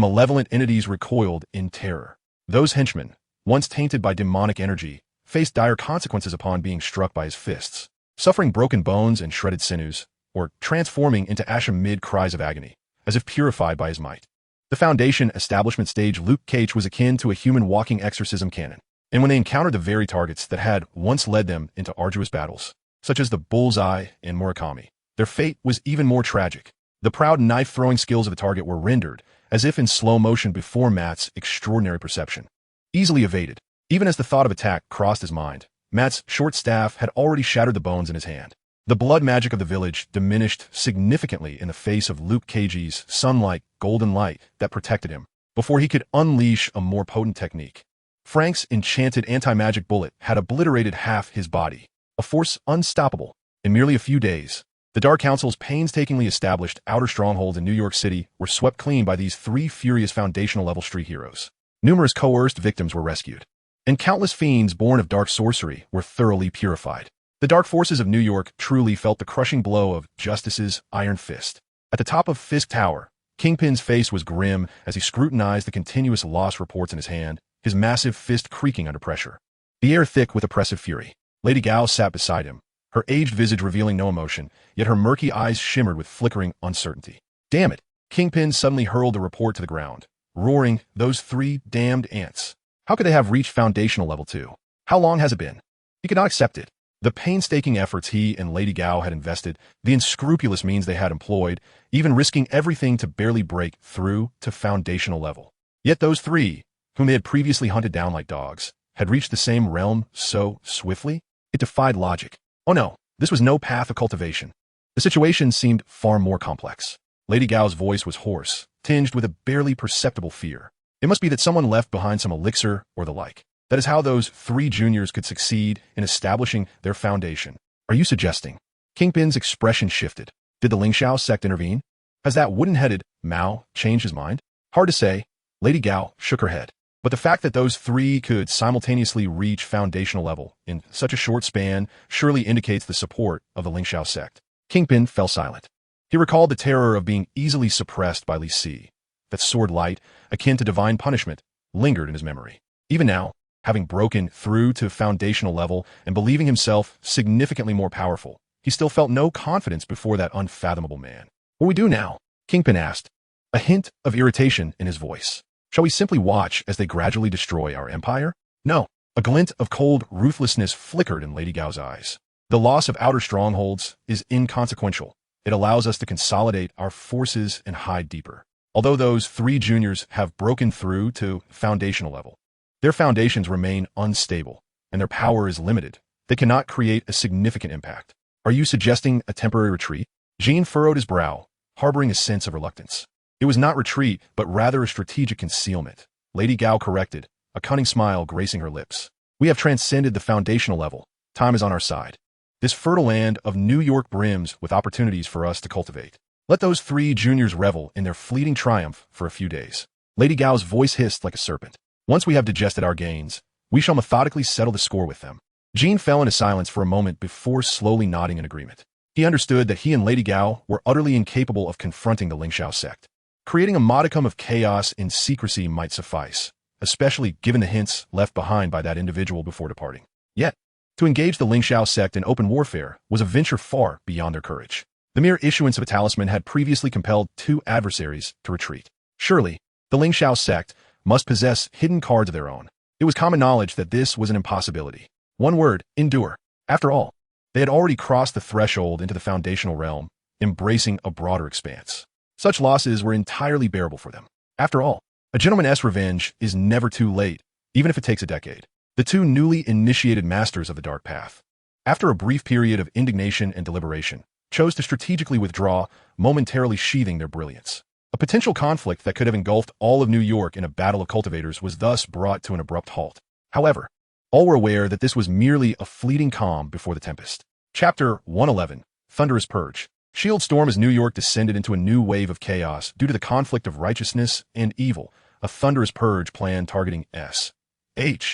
malevolent entities recoiled in terror. Those henchmen, once tainted by demonic energy, faced dire consequences upon being struck by his fists, suffering broken bones and shredded sinews, or transforming into ash amid cries of agony, as if purified by his might. The Foundation establishment stage Luke Cage was akin to a human walking exorcism cannon, and when they encountered the very targets that had once led them into arduous battles, such as the Bullseye and Murakami, their fate was even more tragic. The proud knife-throwing skills of the target were rendered, as if in slow motion before Matt's extraordinary perception. Easily evaded, even as the thought of attack crossed his mind, Matt's short staff had already shattered the bones in his hand. The blood magic of the village diminished significantly in the face of Luke Cage's sun-like golden light that protected him, before he could unleash a more potent technique. Frank's enchanted anti-magic bullet had obliterated half his body, a force unstoppable. In merely a few days, The Dark Council's painstakingly established outer strongholds in New York City were swept clean by these three furious foundational-level street heroes. Numerous coerced victims were rescued, and countless fiends born of dark sorcery were thoroughly purified. The dark forces of New York truly felt the crushing blow of Justice's iron fist. At the top of Fisk Tower, Kingpin's face was grim as he scrutinized the continuous loss reports in his hand, his massive fist creaking under pressure. The air thick with oppressive fury. Lady Gao sat beside him, her aged visage revealing no emotion, yet her murky eyes shimmered with flickering uncertainty. Damn it! Kingpin suddenly hurled the report to the ground, roaring, "Those three damned ants! How could they have reached foundational level 2? How long has it been?" He could not accept it. The painstaking efforts he and Lady Gao had invested, the unscrupulous means they had employed, even risking everything to barely break through to foundational level. Yet those three, whom they had previously hunted down like dogs, had reached the same realm so swiftly? It defied logic. Oh no, this was no path of cultivation. The situation seemed far more complex. Lady Gao's voice was hoarse, tinged with a barely perceptible fear. It must be that someone left behind some elixir or the like. That is how those three juniors could succeed in establishing their foundation. Are you suggesting? Kingpin's expression shifted. Did the Lingxiao sect intervene? Has that wooden-headed Mao changed his mind? Hard to say. Lady Gao shook her head. But the fact that those three could simultaneously reach foundational level in such a short span surely indicates the support of the Lingxiao sect. Kingpin fell silent. He recalled the terror of being easily suppressed by Li Si. That sword light, akin to divine punishment, lingered in his memory. Even now, having broken through to foundational level and believing himself significantly more powerful, he still felt no confidence before that unfathomable man. What do we do now? Kingpin asked, a hint of irritation in his voice. Shall we simply watch as they gradually destroy our empire? No. A glint of cold ruthlessness flickered in Lady Gao's eyes. The loss of outer strongholds is inconsequential. It allows us to consolidate our forces and hide deeper. Although those three juniors have broken through to foundational level, their foundations remain unstable, and their power is limited. They cannot create a significant impact. Are you suggesting a temporary retreat? Jean furrowed his brow, harboring a sense of reluctance. It was not retreat, but rather a strategic concealment. Lady Gao corrected, a cunning smile gracing her lips. We have transcended the foundational level. Time is on our side. This fertile land of New York brims with opportunities for us to cultivate. Let those three juniors revel in their fleeting triumph for a few days. Lady Gao's voice hissed like a serpent. Once we have digested our gains, we shall methodically settle the score with them. Jean fell into silence for a moment before slowly nodding in agreement. He understood that he and Lady Gao were utterly incapable of confronting the Lingxiao sect. Creating a modicum of chaos in secrecy might suffice, especially given the hints left behind by that individual before departing. Yet, to engage the Lingxiao sect in open warfare was a venture far beyond their courage. The mere issuance of a talisman had previously compelled two adversaries to retreat. Surely, the Lingxiao sect must possess hidden cards of their own. It was common knowledge that this was an impossibility. One word, endure. After all, they had already crossed the threshold into the foundational realm, embracing a broader expanse. Such losses were entirely bearable for them. After all, a gentleman's revenge is never too late, even if it takes a decade. The two newly initiated masters of the dark path, after a brief period of indignation and deliberation, chose to strategically withdraw, momentarily sheathing their brilliance. A potential conflict that could have engulfed all of New York in a battle of cultivators was thus brought to an abrupt halt. However, all were aware that this was merely a fleeting calm before the tempest. Chapter 111, Thunderous Purge. Shield storm as New York descended into a new wave of chaos due to the conflict of righteousness and evil. A thunderous purge plan targeting S-H-I-E-L-D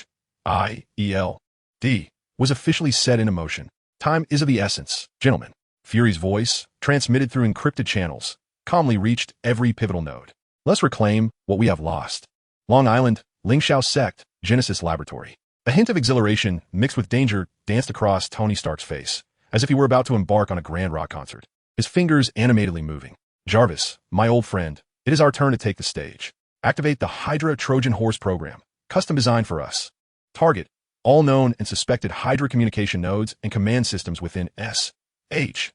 was officially set into motion. Time is of the essence, gentlemen. Fury's voice, transmitted through encrypted channels, calmly reached every pivotal node. Let's reclaim what we have lost. Long Island, Lingxiao sect, Genesis Laboratory. A hint of exhilaration mixed with danger danced across Tony Stark's face, as if he were about to embark on a grand rock concert, his fingers animatedly moving. Jarvis, my old friend, it is our turn to take the stage. Activate the Hydra Trojan Horse program, custom designed for us. Target all known and suspected Hydra communication nodes and command systems within S-H-I-E-L-D.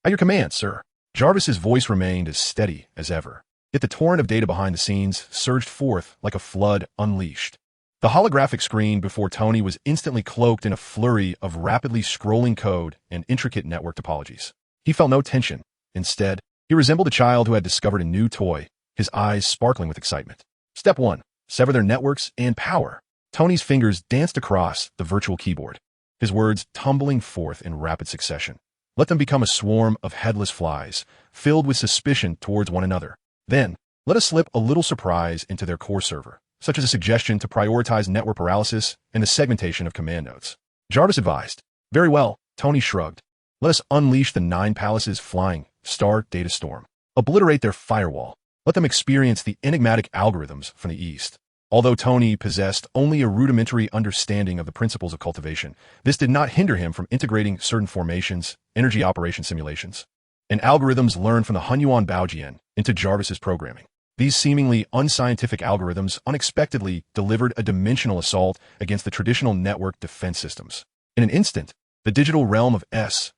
At your command, sir. Jarvis's voice remained as steady as ever, yet the torrent of data behind the scenes surged forth like a flood unleashed. The holographic screen before Tony was instantly cloaked in a flurry of rapidly scrolling code and intricate network topologies. He felt no tension. Instead, he resembled a child who had discovered a new toy, his eyes sparkling with excitement. Step 1. Sever their networks and power. Tony's fingers danced across the virtual keyboard, his words tumbling forth in rapid succession. Let them become a swarm of headless flies, filled with suspicion towards one another. Then, let us slip a little surprise into their core server, such as a suggestion to prioritize network paralysis and the segmentation of command nodes. Jarvis advised. Very well, Tony shrugged. Let us unleash the 9 palaces flying star data storm. Obliterate their firewall. Let them experience the enigmatic algorithms from the east. Although Tony possessed only a rudimentary understanding of the principles of cultivation, this did not hinder him from integrating certain formations, energy operation simulations, and algorithms learned from the Hunyuan Baojian into Jarvis's programming. These seemingly unscientific algorithms unexpectedly delivered a dimensional assault against the traditional network defense systems. In an instant, the digital realm of S-H-I-E-L-D,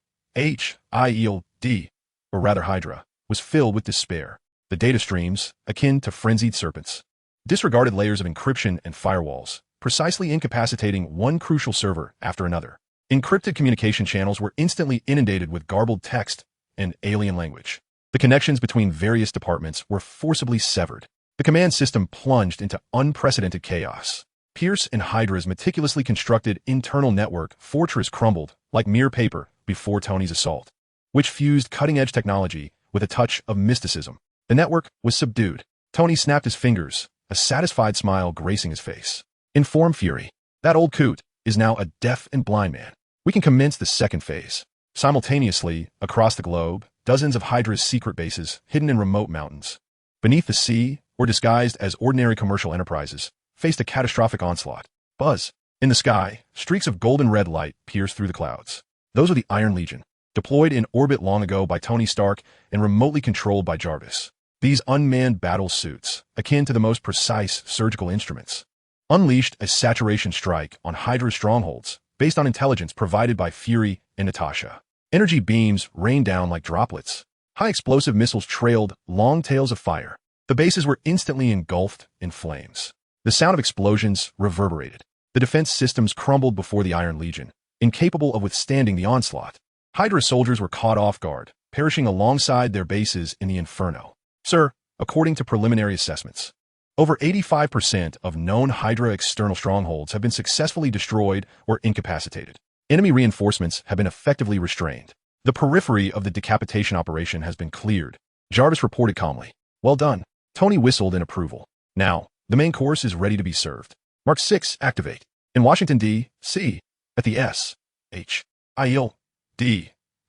or rather Hydra, was filled with despair. The data streams, akin to frenzied serpents, disregarded layers of encryption and firewalls, precisely incapacitating one crucial server after another. Encrypted communication channels were instantly inundated with garbled text and alien language. The connections between various departments were forcibly severed. The command system plunged into unprecedented chaos. Pierce and Hydra's meticulously constructed internal network fortress crumbled like mere paper before Tony's assault, which fused cutting-edge technology with a touch of mysticism. The network was subdued. Tony snapped his fingers, a satisfied smile gracing his face. Inform Fury. That old coot is now a deaf and blind man. We can commence the second phase. Simultaneously, across the globe, dozens of Hydra's secret bases, hidden in remote mountains, beneath the sea, or disguised as ordinary commercial enterprises, faced a catastrophic onslaught. Buzz. In the sky, streaks of golden red light pierced through the clouds. Those are the Iron Legion, deployed in orbit long ago by Tony Stark and remotely controlled by Jarvis. These unmanned battle suits, akin to the most precise surgical instruments, unleashed a saturation strike on Hydra's strongholds based on intelligence provided by Fury and Natasha. Energy beams rained down like droplets. High explosive missiles trailed long tails of fire. The bases were instantly engulfed in flames. The sound of explosions reverberated. The defense systems crumbled before the Iron Legion, incapable of withstanding the onslaught. Hydra soldiers were caught off guard, perishing alongside their bases in the inferno. Sir, according to preliminary assessments, over 85% of known Hydra external strongholds have been successfully destroyed or incapacitated. Enemy reinforcements have been effectively restrained. The periphery of the decapitation operation has been cleared. Jarvis reported calmly. Well done. Tony whistled in approval. Now, the main course is ready to be served. Mark 6, activate. In Washington, D.C., at the S.H.I.E.L.D.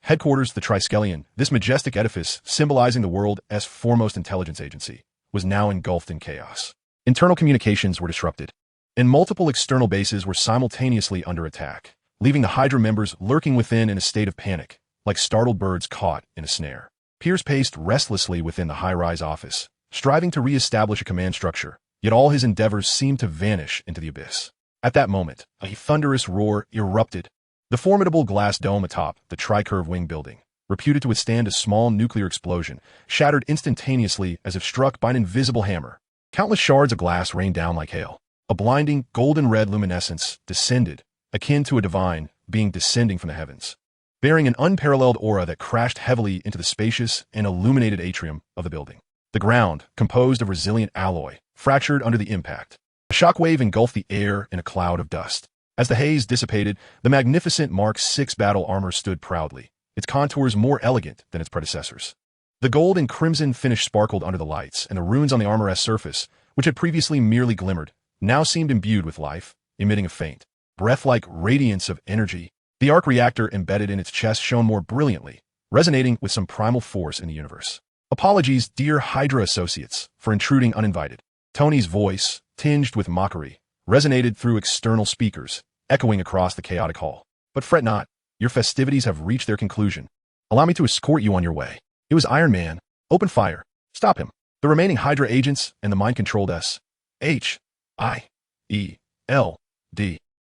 headquarters, the Triskelion, this majestic edifice, symbolizing the world's foremost intelligence agency, was now engulfed in chaos. Internal communications were disrupted, and multiple external bases were simultaneously under attack, leaving the Hydra members lurking within in a state of panic, like startled birds caught in a snare. Pierce paced restlessly within the high-rise office, striving to re-establish a command structure, yet all his endeavors seemed to vanish into the abyss. At that moment, a thunderous roar erupted. The formidable glass dome atop the tri-curve wing building, reputed to withstand a small nuclear explosion, shattered instantaneously as if struck by an invisible hammer. Countless shards of glass rained down like hail. A blinding, golden-red luminescence descended, akin to a divine being descending from the heavens, bearing an unparalleled aura that crashed heavily into the spacious and illuminated atrium of the building. The ground, composed of resilient alloy, fractured under the impact. A shockwave engulfed the air in a cloud of dust. As the haze dissipated, the magnificent Mark 6 battle armor stood proudly, its contours more elegant than its predecessors. The gold and crimson finish sparkled under the lights, and the runes on the armor's surface, which had previously merely glimmered, now seemed imbued with life, emitting a faint, breath-like radiance of energy. The arc reactor embedded in its chest shone more brilliantly, resonating with some primal force in the universe. Apologies, dear Hydra associates, for intruding uninvited. Tony's voice, tinged with mockery, resonated through external speakers, echoing across the chaotic hall. But fret not, your festivities have reached their conclusion. Allow me to escort you on your way. It was Iron Man. Open fire. Stop him. The remaining Hydra agents and the mind-controlled S.H.I.E.L.D.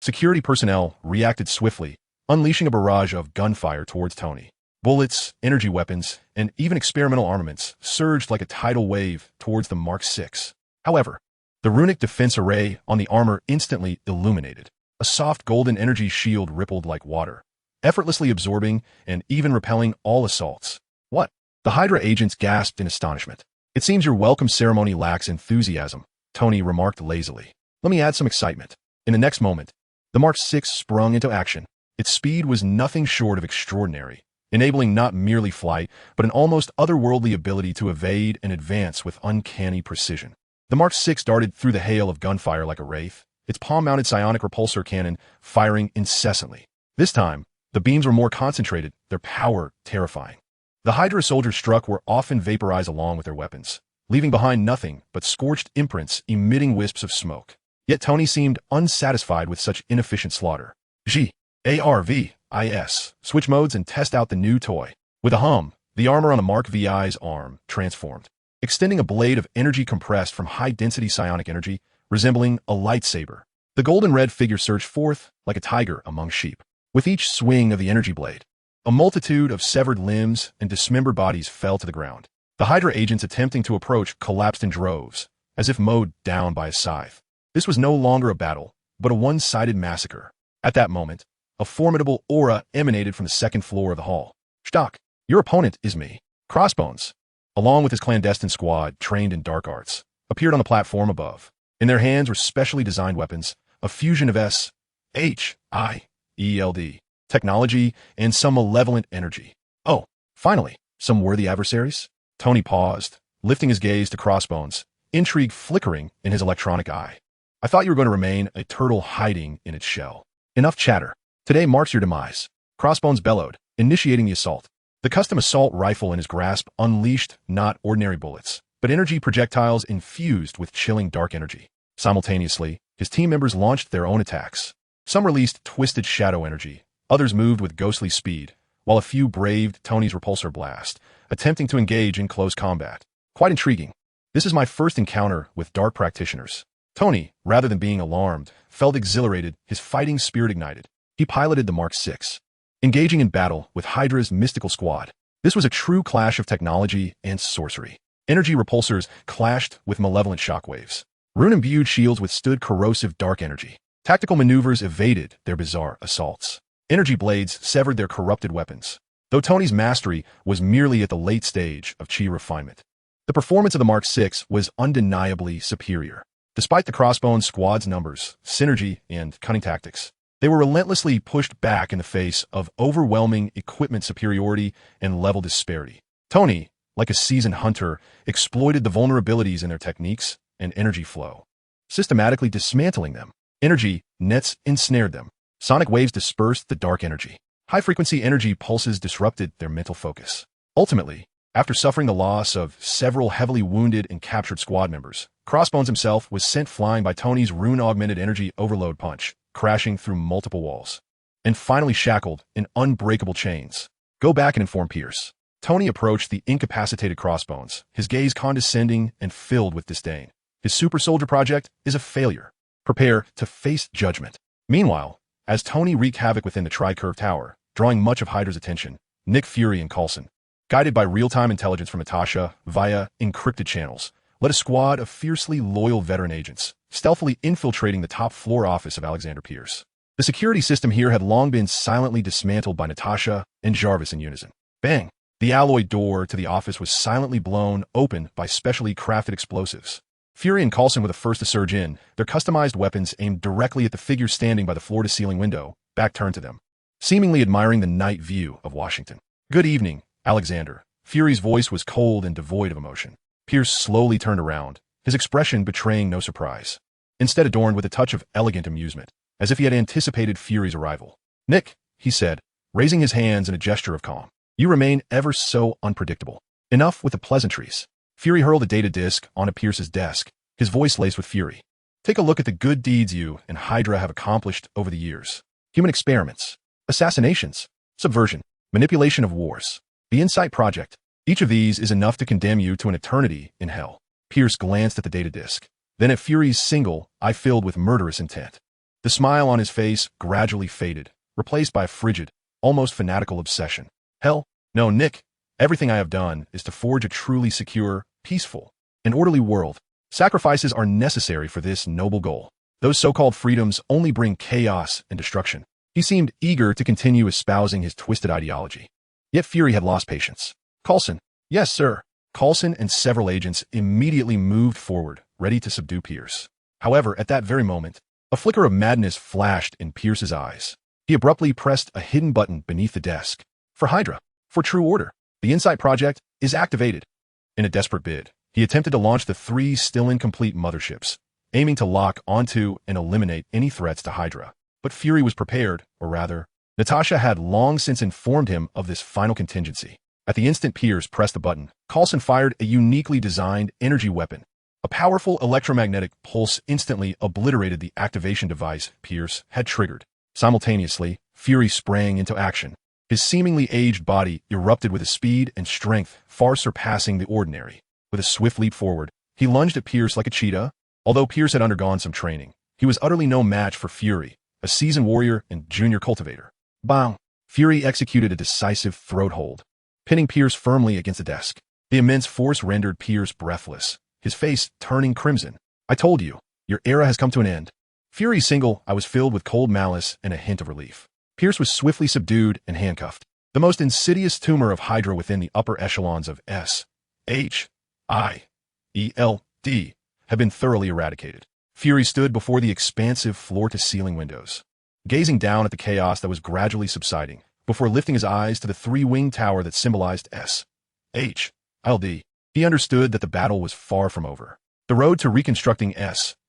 security personnel reacted swiftly, unleashing a barrage of gunfire towards Tony. Bullets, energy weapons, and even experimental armaments surged like a tidal wave towards the Mark 6. However, the runic defense array on the armor instantly illuminated. A soft golden energy shield rippled like water, effortlessly absorbing and even repelling all assaults. What? The Hydra agents gasped in astonishment. It seems your welcome ceremony lacks enthusiasm, Tony remarked lazily. Let me add some excitement. In the next moment, the Mark 6 sprung into action. Its speed was nothing short of extraordinary, enabling not merely flight, but an almost otherworldly ability to evade and advance with uncanny precision. The Mark 6 darted through the hail of gunfire like a wraith, its palm-mounted psionic repulsor cannon firing incessantly. This time, the beams were more concentrated, their power terrifying. The Hydra soldiers struck were often vaporized along with their weapons, leaving behind nothing but scorched imprints emitting wisps of smoke. Yet Tony seemed unsatisfied with such inefficient slaughter. G-A-R-V-I-S. Switch modes and test out the new toy. With a hum, the armor on the Mark VI's arm transformed, extending a blade of energy compressed from high-density psionic energy, resembling a lightsaber. The golden-red figure surged forth like a tiger among sheep. With each swing of the energy blade, a multitude of severed limbs and dismembered bodies fell to the ground. The Hydra agents attempting to approach collapsed in droves, as if mowed down by a scythe. This was no longer a battle, but a one-sided massacre. At that moment, a formidable aura emanated from the second floor of the hall. Stock, your opponent is me. Crossbones, along with his clandestine squad trained in dark arts, appeared on the platform above. In their hands were specially designed weapons, a fusion of S-H-I-E-L-D, technology, and some malevolent energy. Oh, finally, some worthy adversaries? Tony paused, lifting his gaze to Crossbones, intrigue flickering in his electronic eye. I thought you were going to remain a turtle hiding in its shell. Enough chatter. Today marks your demise. Crossbones bellowed, initiating the assault. The custom assault rifle in his grasp unleashed not ordinary bullets, but energy projectiles infused with chilling dark energy. Simultaneously, his team members launched their own attacks. Some released twisted shadow energy, others moved with ghostly speed, while a few braved Tony's repulsor blast, attempting to engage in close combat. Quite intriguing. This is my first encounter with dark practitioners. Tony, rather than being alarmed, felt exhilarated, his fighting spirit ignited. He piloted the Mark 6, engaging in battle with Hydra's mystical squad. This was a true clash of technology and sorcery. Energy repulsors clashed with malevolent shockwaves. Rune-imbued shields withstood corrosive dark energy. Tactical maneuvers evaded their bizarre assaults. Energy blades severed their corrupted weapons. Though Tony's mastery was merely at the late stage of chi refinement, the performance of the Mark 6 was undeniably superior. Despite the Crossbones squad's numbers, synergy, and cunning tactics, they were relentlessly pushed back in the face of overwhelming equipment superiority and level disparity. Tony, like a seasoned hunter, exploited the vulnerabilities in their techniques and energy flow, systematically dismantling them. Energy nets ensnared them. Sonic waves dispersed the dark energy. High-frequency energy pulses disrupted their mental focus. Ultimately, after suffering the loss of several heavily wounded and captured squad members, Crossbones himself was sent flying by Tony's rune-augmented energy overload punch, crashing through multiple walls, and finally shackled in unbreakable chains. Go back and inform Pierce. Tony approached the incapacitated Crossbones, his gaze condescending and filled with disdain. His super soldier project is a failure. Prepare to face judgment. Meanwhile, as Tony wreaked havoc within the Tri-Curve Tower, drawing much of Hydra's attention, Nick Fury and Coulson, guided by real-time intelligence from Natasha via encrypted channels, led a squad of fiercely loyal veteran agents, stealthily infiltrating the top-floor office of Alexander Pierce. The security system here had long been silently dismantled by Natasha and Jarvis in unison. Bang! The alloy door to the office was silently blown open by specially crafted explosives. Fury and Coulson were the first to surge in, their customized weapons aimed directly at the figure standing by the floor-to-ceiling window, back turned to them, seemingly admiring the night view of Washington. Good evening, Alexander. Fury's voice was cold and devoid of emotion. Pierce slowly turned around, his expression betraying no surprise, instead adorned with a touch of elegant amusement, as if he had anticipated Fury's arrival. Nick, he said, raising his hands in a gesture of calm. You remain ever so unpredictable. Enough with the pleasantries. Fury hurled a data disk onto Pierce's desk, his voice laced with fury. Take a look at the good deeds you and Hydra have accomplished over the years. Human experiments, assassinations, subversion, manipulation of wars, the Insight Project. Each of these is enough to condemn you to an eternity in hell. Pierce glanced at the data disk, then at Fury's single eye filled with murderous intent. The smile on his face gradually faded, replaced by a frigid, almost fanatical obsession. Hell, no, Nick. Everything I have done is to forge a truly secure, peaceful, and orderly world. Sacrifices are necessary for this noble goal. Those so-called freedoms only bring chaos and destruction. He seemed eager to continue espousing his twisted ideology. Yet Fury had lost patience. Coulson. Yes, sir. Coulson and several agents immediately moved forward, ready to subdue Pierce. However, at that very moment, a flicker of madness flashed in Pierce's eyes. He abruptly pressed a hidden button beneath the desk. For Hydra. For true order, the Insight Project is activated. In a desperate bid, he attempted to launch the 3 still incomplete motherships, aiming to lock onto and eliminate any threats to Hydra. But Fury was prepared, or rather, Natasha had long since informed him of this final contingency. At the instant Pierce pressed the button, Coulson fired a uniquely designed energy weapon. A powerful electromagnetic pulse instantly obliterated the activation device Pierce had triggered. Simultaneously, Fury sprang into action. His seemingly aged body erupted with a speed and strength far surpassing the ordinary. With a swift leap forward, he lunged at Pierce like a cheetah. Although Pierce had undergone some training, he was utterly no match for Fury, a seasoned warrior and junior cultivator. Bang! Fury executed a decisive throat hold, pinning Pierce firmly against the desk. The immense force rendered Pierce breathless, his face turning crimson. I told you, your era has come to an end. Fury's single eye was filled with cold malice and a hint of relief. Pierce was swiftly subdued and handcuffed. The most insidious tumor of Hydra within the upper echelons of S.H.I.E.L.D. had been thoroughly eradicated. Fury stood before the expansive floor-to-ceiling windows, gazing down at the chaos that was gradually subsiding, before lifting his eyes to the 3-winged tower that symbolized S.H.I.L.D. He understood that the battle was far from over. The road to reconstructing S.H.I.E.L.D.,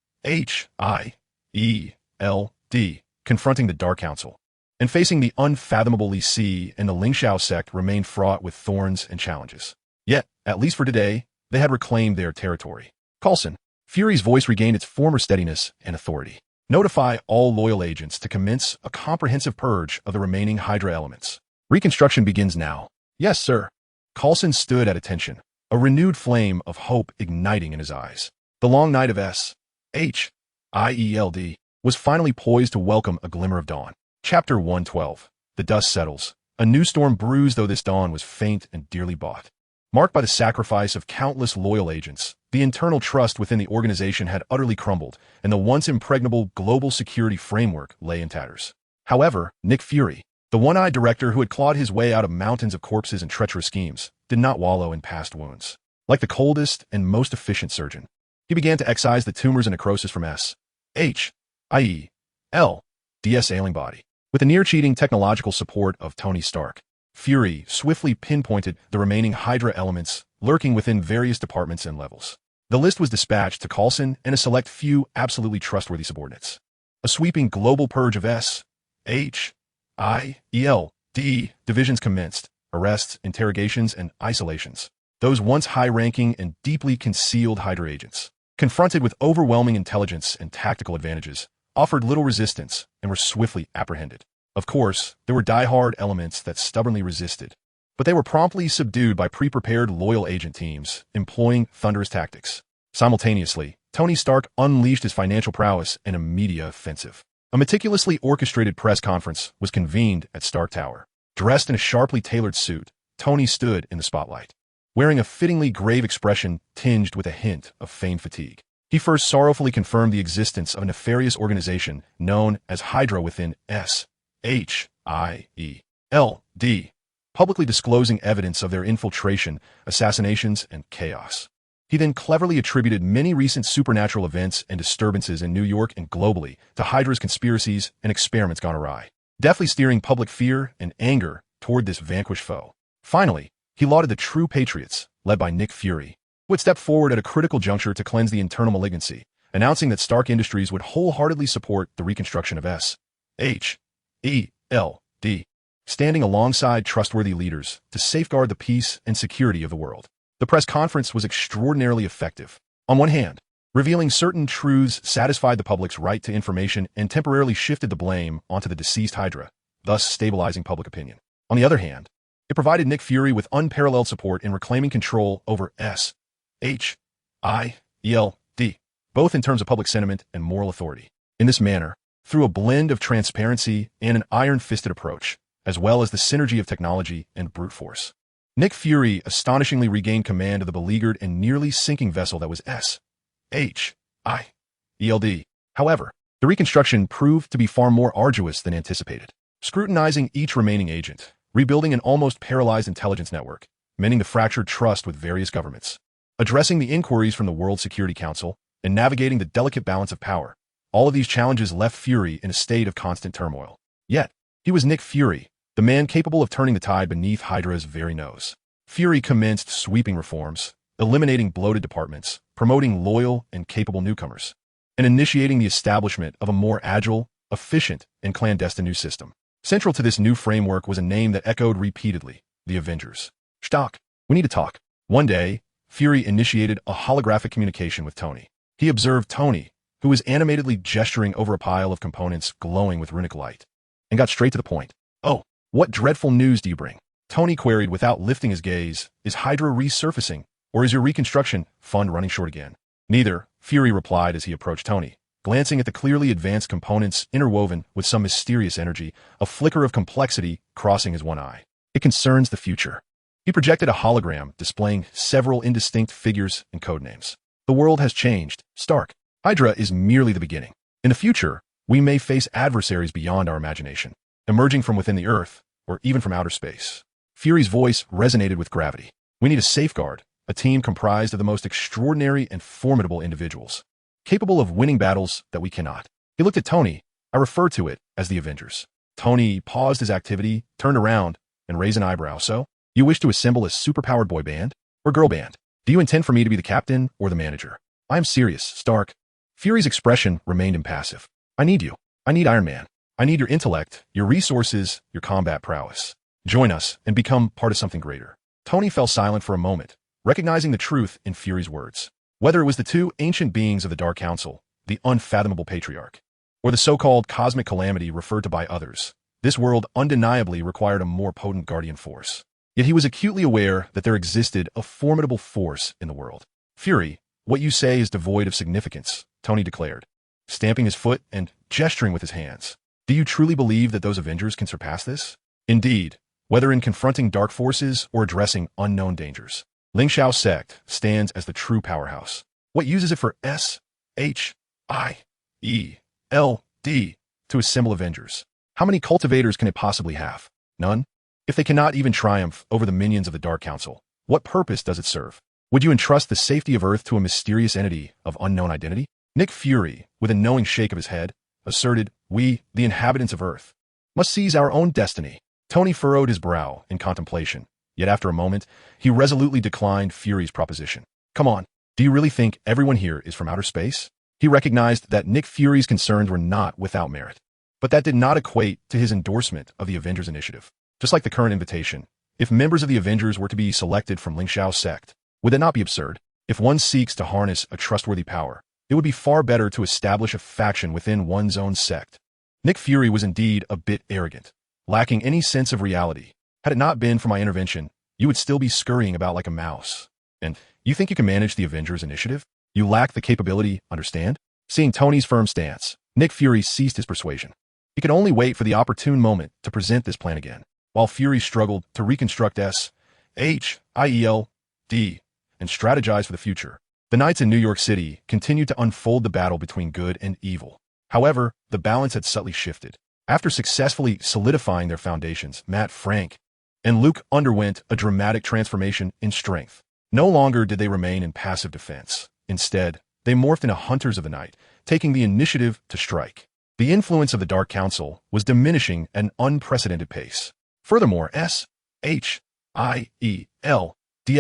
confronting the Dark Council, and facing the unfathomable Li Si and the Lingxiao sect remained fraught with thorns and challenges. Yet, at least for today, they had reclaimed their territory. Coulson, Fury's voice regained its former steadiness and authority. Notify all loyal agents to commence a comprehensive purge of the remaining Hydra elements. Reconstruction begins now. Yes, sir. Coulson stood at attention, a renewed flame of hope igniting in his eyes. The long night of S.H.I.E.L.D. was finally poised to welcome a glimmer of dawn. Chapter 112. The dust settles. A new storm brews, though this dawn was faint and dearly bought. Marked by the sacrifice of countless loyal agents, the internal trust within the organization had utterly crumbled, and the once impregnable global security framework lay in tatters. However, Nick Fury, the one-eyed director who had clawed his way out of mountains of corpses and treacherous schemes, did not wallow in past wounds. Like the coldest and most efficient surgeon, he began to excise the tumors and necrosis from S.H.I.E.L.D.'s ailing body. With the near-cheating technological support of Tony Stark, Fury swiftly pinpointed the remaining Hydra elements lurking within various departments and levels. The list was dispatched to Coulson and a select few absolutely trustworthy subordinates. A sweeping global purge of S.H.I.E.L.D. divisions commenced, arrests, interrogations, and isolations. Those once high-ranking and deeply concealed Hydra agents, confronted with overwhelming intelligence and tactical advantages, offered little resistance and were swiftly apprehended. Of course, there were die-hard elements that stubbornly resisted, but they were promptly subdued by pre-prepared loyal agent teams employing thunderous tactics. Simultaneously, Tony Stark unleashed his financial prowess in a media offensive. A meticulously orchestrated press conference was convened at Stark Tower. Dressed in a sharply tailored suit, Tony stood in the spotlight, wearing a fittingly grave expression tinged with a hint of feigned fatigue. He first sorrowfully confirmed the existence of a nefarious organization known as Hydra within S.H.I.E.L.D., publicly disclosing evidence of their infiltration, assassinations, and chaos. He then cleverly attributed many recent supernatural events and disturbances in New York and globally to Hydra's conspiracies and experiments gone awry, deftly steering public fear and anger toward this vanquished foe. Finally, he lauded the true patriots, led by Nick Fury, who had stepped forward at a critical juncture to cleanse the internal malignancy, announcing that Stark Industries would wholeheartedly support the reconstruction of S.H.E.L.D., standing alongside trustworthy leaders to safeguard the peace and security of the world. The press conference was extraordinarily effective. On one hand, revealing certain truths satisfied the public's right to information and temporarily shifted the blame onto the deceased Hydra, thus stabilizing public opinion. On the other hand, it provided Nick Fury with unparalleled support in reclaiming control over S.H.I.E.L.D., both in terms of public sentiment and moral authority. In this manner, through a blend of transparency and an iron-fisted approach, as well as the synergy of technology and brute force, Nick Fury astonishingly regained command of the beleaguered and nearly sinking vessel that was S.H.I.E.L.D. However, the reconstruction proved to be far more arduous than anticipated. Scrutinizing each remaining agent, rebuilding an almost paralyzed intelligence network, mending the fractured trust with various governments, addressing the inquiries from the World Security Council, and navigating the delicate balance of power. All of these challenges left Fury in a state of constant turmoil. Yet, he was Nick Fury, the man capable of turning the tide beneath Hydra's very nose. Fury commenced sweeping reforms, eliminating bloated departments, promoting loyal and capable newcomers, and initiating the establishment of a more agile, efficient, and clandestine new system. Central to this new framework was a name that echoed repeatedly: the Avengers. Stock, we need to talk. One day, Fury initiated a holographic communication with Tony. He observed Tony, who was animatedly gesturing over a pile of components glowing with runic light, and got straight to the point. "Oh, what dreadful news do you bring?" Tony queried without lifting his gaze. "Is Hydra resurfacing, or is your reconstruction fund running short again?" "Neither," Fury replied as he approached Tony, glancing at the clearly advanced components interwoven with some mysterious energy, a flicker of complexity crossing his one eye. "It concerns the future." He projected a hologram displaying several indistinct figures and codenames. "The world has changed, Stark. Hydra is merely the beginning. In the future, we may face adversaries beyond our imagination, emerging from within the Earth, or even from outer space." Fury's voice resonated with gravity. "We need a safeguard, a team comprised of the most extraordinary and formidable individuals, capable of winning battles that we cannot." He looked at Tony. "I refer to it as the Avengers." Tony paused his activity, turned around, and raised an eyebrow. "So, you wish to assemble a superpowered boy band or girl band? Do you intend for me to be the captain or the manager?" "I am serious, Stark." Fury's expression remained impassive. "I need you. I need Iron Man. I need your intellect, your resources, your combat prowess. Join us and become part of something greater." Tony fell silent for a moment, recognizing the truth in Fury's words. Whether it was the two ancient beings of the Dark Council, the unfathomable patriarch, or the so-called cosmic calamity referred to by others, this world undeniably required a more potent guardian force. Yet he was acutely aware that there existed a formidable force in the world. "Fury, what you say is devoid of significance," Tony declared, stamping his foot and gesturing with his hands. "Do you truly believe that those Avengers can surpass this?" "Indeed, whether in confronting dark forces or addressing unknown dangers, Lingxiao sect stands as the true powerhouse. What uses it for SHIELD to assemble Avengers? How many cultivators can it possibly have? None. If they cannot even triumph over the minions of the Dark Council, what purpose does it serve? Would you entrust the safety of Earth to a mysterious entity of unknown identity?" Nick Fury, with a knowing shake of his head, asserted, "We, the inhabitants of Earth, must seize our own destiny." Tony furrowed his brow in contemplation, yet after a moment, he resolutely declined Fury's proposition. "Come on, do you really think everyone here is from outer space?" He recognized that Nick Fury's concerns were not without merit, but that did not equate to his endorsement of the Avengers initiative. Just like the current invitation, if members of the Avengers were to be selected from Lingxiao's sect, would it not be absurd? If one seeks to harness a trustworthy power, it would be far better to establish a faction within one's own sect. Nick Fury was indeed a bit arrogant, lacking any sense of reality. "Had it not been for my intervention, you would still be scurrying about like a mouse. And you think you can manage the Avengers initiative? You lack the capability, understand?" Seeing Tony's firm stance, Nick Fury ceased his persuasion. He could only wait for the opportune moment to present this plan again. While Fury struggled to reconstruct SHIELD and strategize for the future, the nights in New York City continued to unfold the battle between good and evil. However, the balance had subtly shifted. After successfully solidifying their foundations, Matt, Frank, and Luke underwent a dramatic transformation in strength. No longer did they remain in passive defense. Instead, they morphed into hunters of the night, taking the initiative to strike. The influence of the Dark Council was diminishing at an unprecedented pace. Furthermore, SHIELD's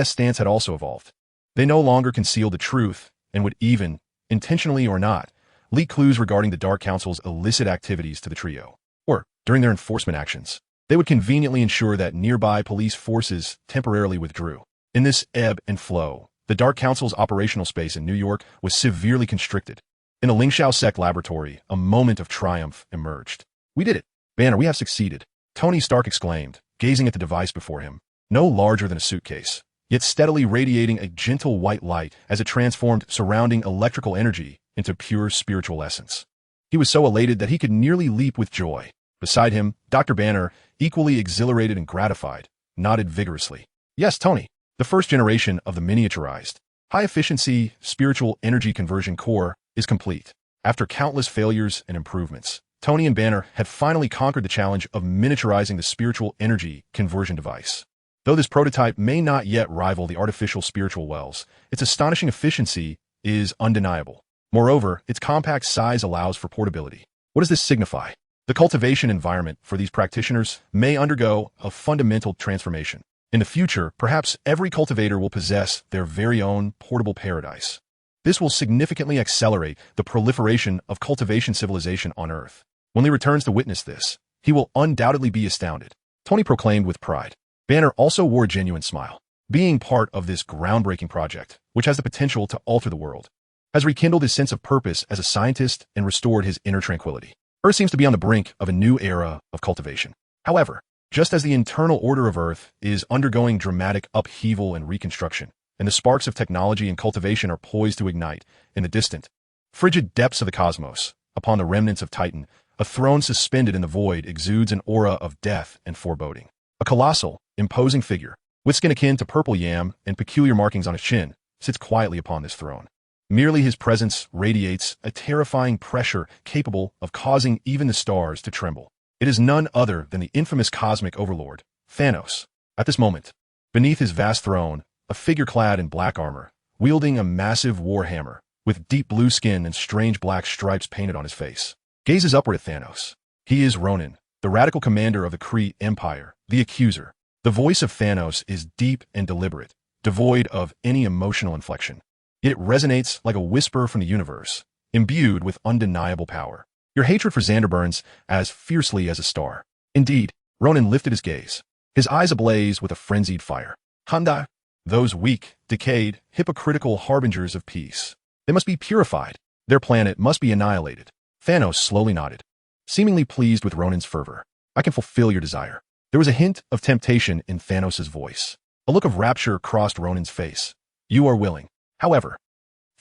stance had also evolved. They no longer concealed the truth and would even, intentionally or not, leak clues regarding the Dark Council's illicit activities to the trio. Or, during their enforcement actions, they would conveniently ensure that nearby police forces temporarily withdrew. In this ebb and flow, the Dark Council's operational space in New York was severely constricted. In the Lingxiao sect laboratory, a moment of triumph emerged. "We did it! Banner, we have succeeded!" Tony Stark exclaimed, gazing at the device before him, no larger than a suitcase, yet steadily radiating a gentle white light as it transformed surrounding electrical energy into pure spiritual essence. He was so elated that he could nearly leap with joy. Beside him, Dr. Banner, equally exhilarated and gratified, nodded vigorously. "Yes, Tony, the first generation of the miniaturized, high-efficiency spiritual energy conversion core is complete." After countless failures and improvements, Tony and Banner had finally conquered the challenge of miniaturizing the spiritual energy conversion device. Though this prototype may not yet rival the artificial spiritual wells, its astonishing efficiency is undeniable. Moreover, its compact size allows for portability. What does this signify? The cultivation environment for these practitioners may undergo a fundamental transformation. In the future, perhaps every cultivator will possess their very own portable paradise. This will significantly accelerate the proliferation of cultivation civilization on Earth. When he returns to witness this, he will undoubtedly be astounded. Tony proclaimed with pride. Banner also wore a genuine smile. Being part of this groundbreaking project, which has the potential to alter the world, has rekindled his sense of purpose as a scientist and restored his inner tranquility. Earth seems to be on the brink of a new era of cultivation. However, just as the internal order of Earth is undergoing dramatic upheaval and reconstruction, and the sparks of technology and cultivation are poised to ignite in the distant, frigid depths of the cosmos, upon the remnants of Titan, a throne suspended in the void exudes an aura of death and foreboding. A colossal, imposing figure, with skin akin to purple yam and peculiar markings on his chin, sits quietly upon this throne. Merely his presence radiates a terrifying pressure capable of causing even the stars to tremble. It is none other than the infamous cosmic overlord, Thanos. At this moment, beneath his vast throne, a figure clad in black armor, wielding a massive war hammer, with deep blue skin and strange black stripes painted on his face, gazes upward at Thanos. He is Ronan, the radical commander of the Kree Empire, the accuser. The voice of Thanos is deep and deliberate, devoid of any emotional inflection. Yet it resonates like a whisper from the universe, imbued with undeniable power. Your hatred for Xander burns as fiercely as a star. Indeed, Ronan lifted his gaze, his eyes ablaze with a frenzied fire. Handa, those weak, decayed, hypocritical harbingers of peace. They must be purified. Their planet must be annihilated. Thanos slowly nodded, seemingly pleased with Ronan's fervor. I can fulfill your desire. There was a hint of temptation in Thanos' voice. A look of rapture crossed Ronan's face. You are willing. However,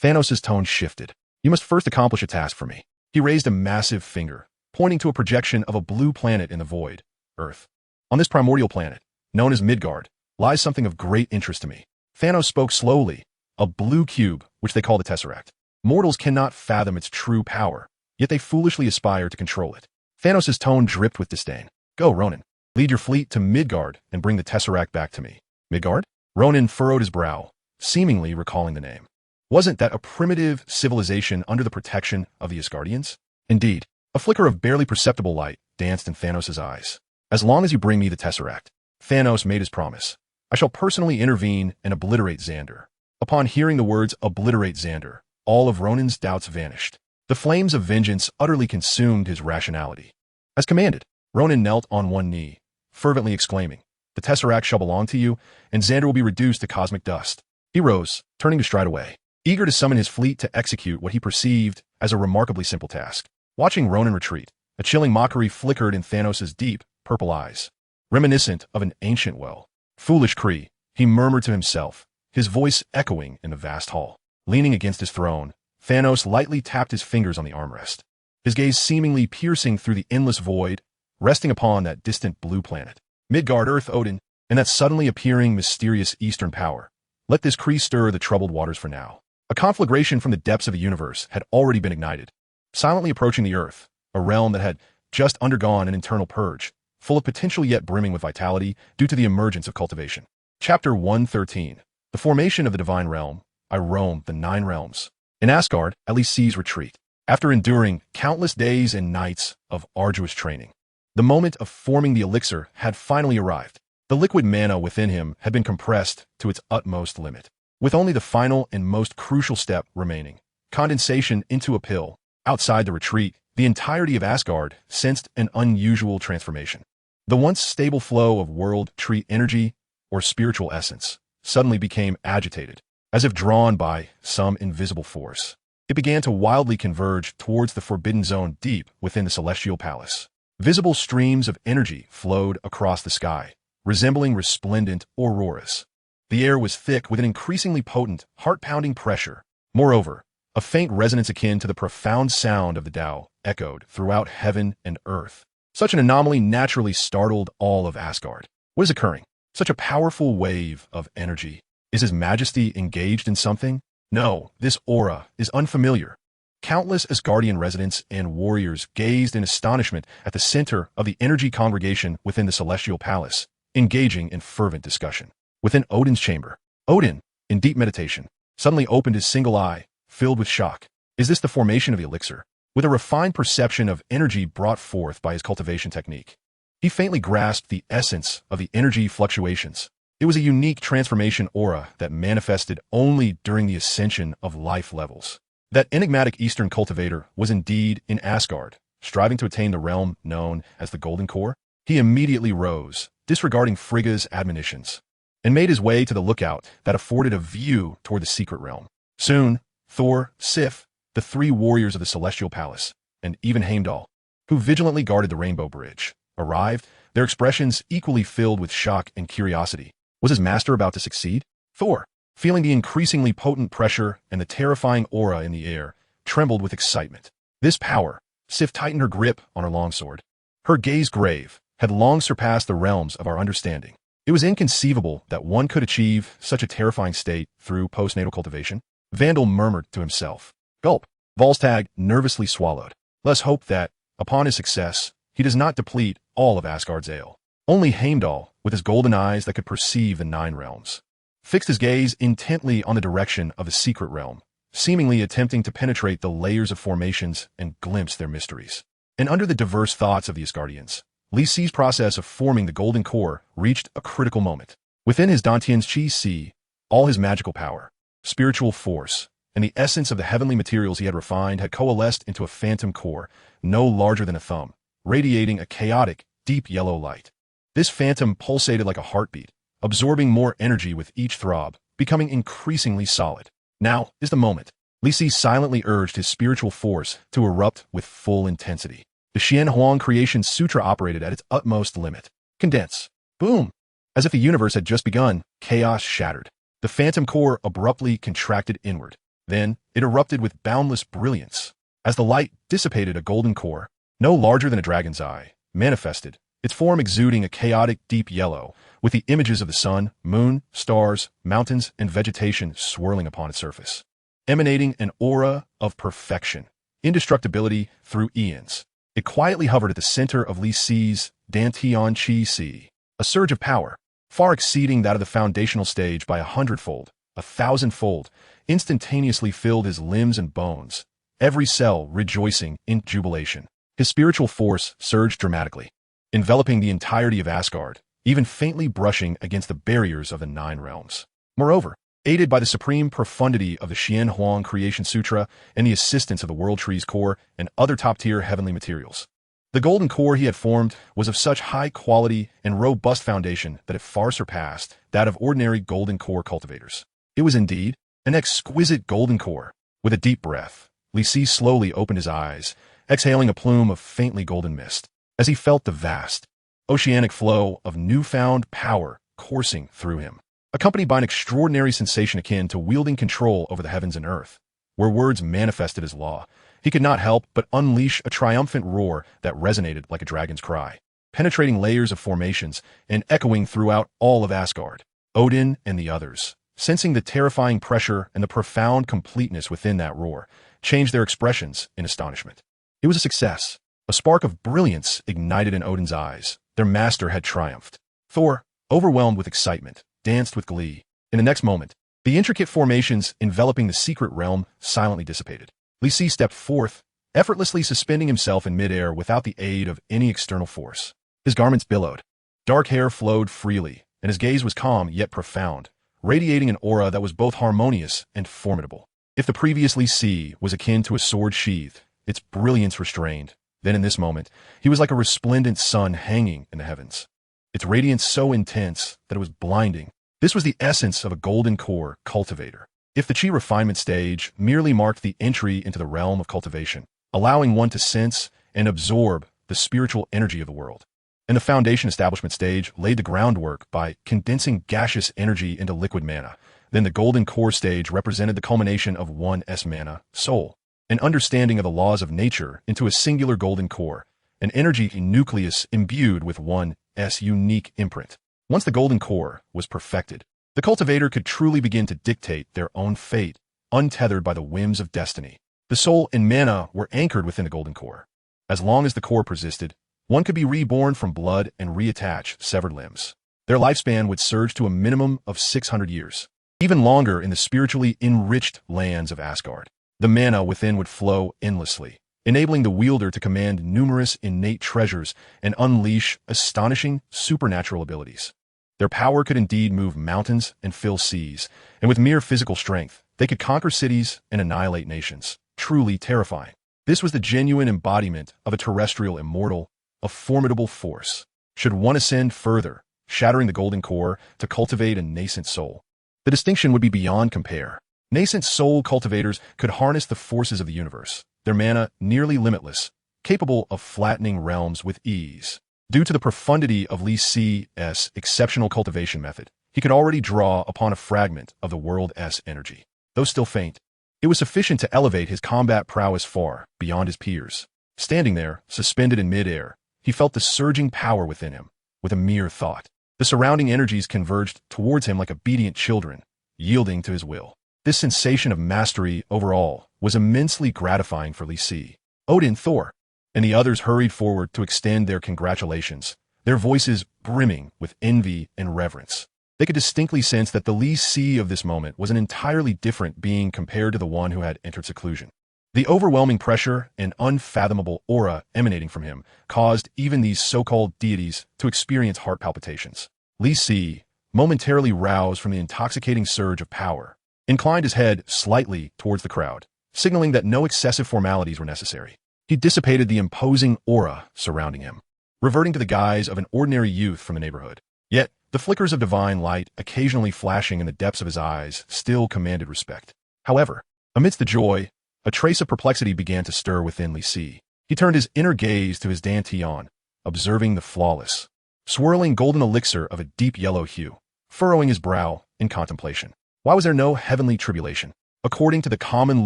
Thanos' tone shifted. You must first accomplish a task for me. He raised a massive finger, pointing to a projection of a blue planet in the void, Earth. On this primordial planet, known as Midgard, lies something of great interest to me. Thanos spoke slowly. A blue cube, which they call the Tesseract. Mortals cannot fathom its true power, yet they foolishly aspire to control it. Thanos' tone dripped with disdain. Go, Ronan. Lead your fleet to Midgard and bring the Tesseract back to me. Midgard? Ronan furrowed his brow, seemingly recalling the name. Wasn't that a primitive civilization under the protection of the Asgardians? Indeed, a flicker of barely perceptible light danced in Thanos' eyes. As long as you bring me the Tesseract, Thanos made his promise. I shall personally intervene and obliterate Xander. Upon hearing the words obliterate Xander, all of Ronan's doubts vanished. The flames of vengeance utterly consumed his rationality. As commanded, Ronan knelt on one knee, fervently exclaiming, the Tesseract shall belong to you, and Xander will be reduced to cosmic dust. He rose, turning to stride away, eager to summon his fleet to execute what he perceived as a remarkably simple task. Watching Ronan retreat, a chilling mockery flickered in Thanos' deep, purple eyes, reminiscent of an ancient well. Foolish Kree, he murmured to himself, his voice echoing in the vast hall. Leaning against his throne, Thanos lightly tapped his fingers on the armrest, his gaze seemingly piercing through the endless void, resting upon that distant blue planet. Midgard, Earth, Odin, and that suddenly appearing mysterious eastern power. Let this Kree stir the troubled waters for now. A conflagration from the depths of the universe had already been ignited, silently approaching the Earth, a realm that had just undergone an internal purge, full of potential yet brimming with vitality due to the emergence of cultivation. Chapter 113. The Formation of the Divine Realm. I roam the 9 realms. In Asgard, at least sees retreat. After enduring countless days and nights of arduous training, the moment of forming the elixir had finally arrived. The liquid mana within him had been compressed to its utmost limit, with only the final and most crucial step remaining, condensation into a pill. Outside the retreat, the entirety of Asgard sensed an unusual transformation. The once stable flow of world tree energy, or spiritual essence, suddenly became agitated, as if drawn by some invisible force. It began to wildly converge towards the forbidden zone deep within the celestial palace. Visible streams of energy flowed across the sky, resembling resplendent auroras. The air was thick with an increasingly potent, heart-pounding pressure. Moreover, a faint resonance akin to the profound sound of the Tao echoed throughout heaven and earth. Such an anomaly naturally startled all of Asgard. What is occurring? Such a powerful wave of energy. Is His Majesty engaged in something? No, this aura is unfamiliar. Countless Asgardian residents and warriors gazed in astonishment at the center of the energy congregation within the celestial palace, engaging in fervent discussion. Within Odin's chamber, Odin, in deep meditation, suddenly opened his single eye, filled with shock. Is this the formation of the elixir? with a refined perception of energy brought forth by his cultivation technique. He faintly grasped the essence of the energy fluctuations. It was a unique transformation aura that manifested only during the ascension of life levels. That enigmatic Eastern cultivator was indeed in Asgard, striving to attain the realm known as the Golden Core. He immediately rose, disregarding Frigga's admonitions, and made his way to the lookout that afforded a view toward the secret realm. Soon, Thor, Sif, the three warriors of the Celestial Palace, and even Heimdall, who vigilantly guarded the Rainbow Bridge, arrived, their expressions equally filled with shock and curiosity. Was his master about to succeed? Thor, feeling the increasingly potent pressure and the terrifying aura in the air, trembled with excitement. This power, Sif tightened her grip on her longsword. Her gaze grave, had long surpassed the realms of our understanding. It was inconceivable that one could achieve such a terrifying state through postnatal cultivation. Vandal murmured to himself. Gulp. Volstagg nervously swallowed. Let's hope that, upon his success, he does not deplete all of Asgard's ale. Only Heimdall, with his golden eyes that could perceive the nine realms, fixed his gaze intently on the direction of the secret realm, seemingly attempting to penetrate the layers of formations and glimpse their mysteries. And under the diverse thoughts of the Asgardians, Lysi's process of forming the Golden Core reached a critical moment. Within his Dantian's Chi-Si, all his magical power, spiritual force, and the essence of the heavenly materials he had refined had coalesced into a phantom core, no larger than a thumb, radiating a chaotic, deep yellow light. This phantom pulsated like a heartbeat, absorbing more energy with each throb, becoming increasingly solid. Now is the moment. Lysi silently urged his spiritual force to erupt with full intensity. The Xian Huang Creation Sutra operated at its utmost limit. Condense. Boom! As if the universe had just begun, chaos shattered. The phantom core abruptly contracted inward. Then, it erupted with boundless brilliance. As the light dissipated, a golden core, no larger than a dragon's eye, manifested, its form exuding a chaotic deep yellow, with the images of the sun, moon, stars, mountains, and vegetation swirling upon its surface, emanating an aura of perfection, indestructibility through eons. It quietly hovered at the center of Lysi's Dantian Chi-Si, a surge of power, far exceeding that of the foundational stage by 100-fold, 1,000-fold, instantaneously filled his limbs and bones, every cell rejoicing in jubilation. His spiritual force surged dramatically, enveloping the entirety of Asgard, even faintly brushing against the barriers of the nine realms. Moreover, aided by the supreme profundity of the Xian Huang Creation Sutra and the assistance of the World Tree's core and other top-tier heavenly materials, the golden core he had formed was of such high quality and robust foundation that it far surpassed that of ordinary golden core cultivators. It was indeed an exquisite golden core. With a deep breath, Lysi slowly opened his eyes, exhaling a plume of faintly golden mist, as he felt the vast, oceanic flow of newfound power coursing through him, accompanied by an extraordinary sensation akin to wielding control over the heavens and earth. Where words manifested as law, he could not help but unleash a triumphant roar that resonated like a dragon's cry, penetrating layers of formations and echoing throughout all of Asgard. Odin and the others, sensing the terrifying pressure and the profound completeness within that roar, changed their expressions in astonishment. It was a success. A spark of brilliance ignited in Odin's eyes. Their master had triumphed. Thor, overwhelmed with excitement, danced with glee. In the next moment, the intricate formations enveloping the secret realm silently dissipated. Lysi stepped forth, effortlessly suspending himself in midair without the aid of any external force. His garments billowed. Dark hair flowed freely, and his gaze was calm yet profound, radiating an aura that was both harmonious and formidable. If the previous Lysi was akin to a sword sheathed, its brilliance restrained, then in this moment, he was like a resplendent sun hanging in the heavens, its radiance so intense that it was blinding. This was the essence of a golden core cultivator. If the chi refinement stage merely marked the entry into the realm of cultivation, allowing one to sense and absorb the spiritual energy of the world, and the foundation establishment stage laid the groundwork by condensing gaseous energy into liquid mana, then the golden core stage represented the culmination of one mana, soul, an understanding of the laws of nature into a singular golden core, an energy nucleus imbued with one's unique imprint. Once the golden core was perfected, the cultivator could truly begin to dictate their own fate, untethered by the whims of destiny. The soul and mana were anchored within the golden core. As long as the core persisted, one could be reborn from blood and reattach severed limbs. Their lifespan would surge to a minimum of 600 years, even longer in the spiritually enriched lands of Asgard. The mana within would flow endlessly, enabling the wielder to command numerous innate treasures and unleash astonishing supernatural abilities. Their power could indeed move mountains and fill seas, and with mere physical strength, they could conquer cities and annihilate nations. Truly terrifying. This was the genuine embodiment of a terrestrial immortal, a formidable force. Should one ascend further, shattering the golden core to cultivate a nascent soul, the distinction would be beyond compare. Nascent soul cultivators could harness the forces of the universe, their mana nearly limitless, capable of flattening realms with ease. Due to the profundity of Li Si's exceptional cultivation method, he could already draw upon a fragment of the world's energy. Though still faint, it was sufficient to elevate his combat prowess far beyond his peers. Standing there, suspended in midair, he felt the surging power within him. With a mere thought, the surrounding energies converged towards him like obedient children, yielding to his will. This sensation of mastery overall was immensely gratifying for Li Si. Odin, Thor, and the others hurried forward to extend their congratulations, their voices brimming with envy and reverence. They could distinctly sense that the Li Si of this moment was an entirely different being compared to the one who had entered seclusion. The overwhelming pressure and unfathomable aura emanating from him caused even these so-called deities to experience heart palpitations. Li Si, momentarily roused from the intoxicating surge of power, inclined his head slightly towards the crowd, signaling that no excessive formalities were necessary. He dissipated the imposing aura surrounding him, reverting to the guise of an ordinary youth from the neighborhood. Yet, the flickers of divine light occasionally flashing in the depths of his eyes still commanded respect. However, amidst the joy, a trace of perplexity began to stir within Li Si. He turned his inner gaze to his dantian, observing the flawless, swirling golden elixir of a deep yellow hue, furrowing his brow in contemplation. Why was there no heavenly tribulation? According to the common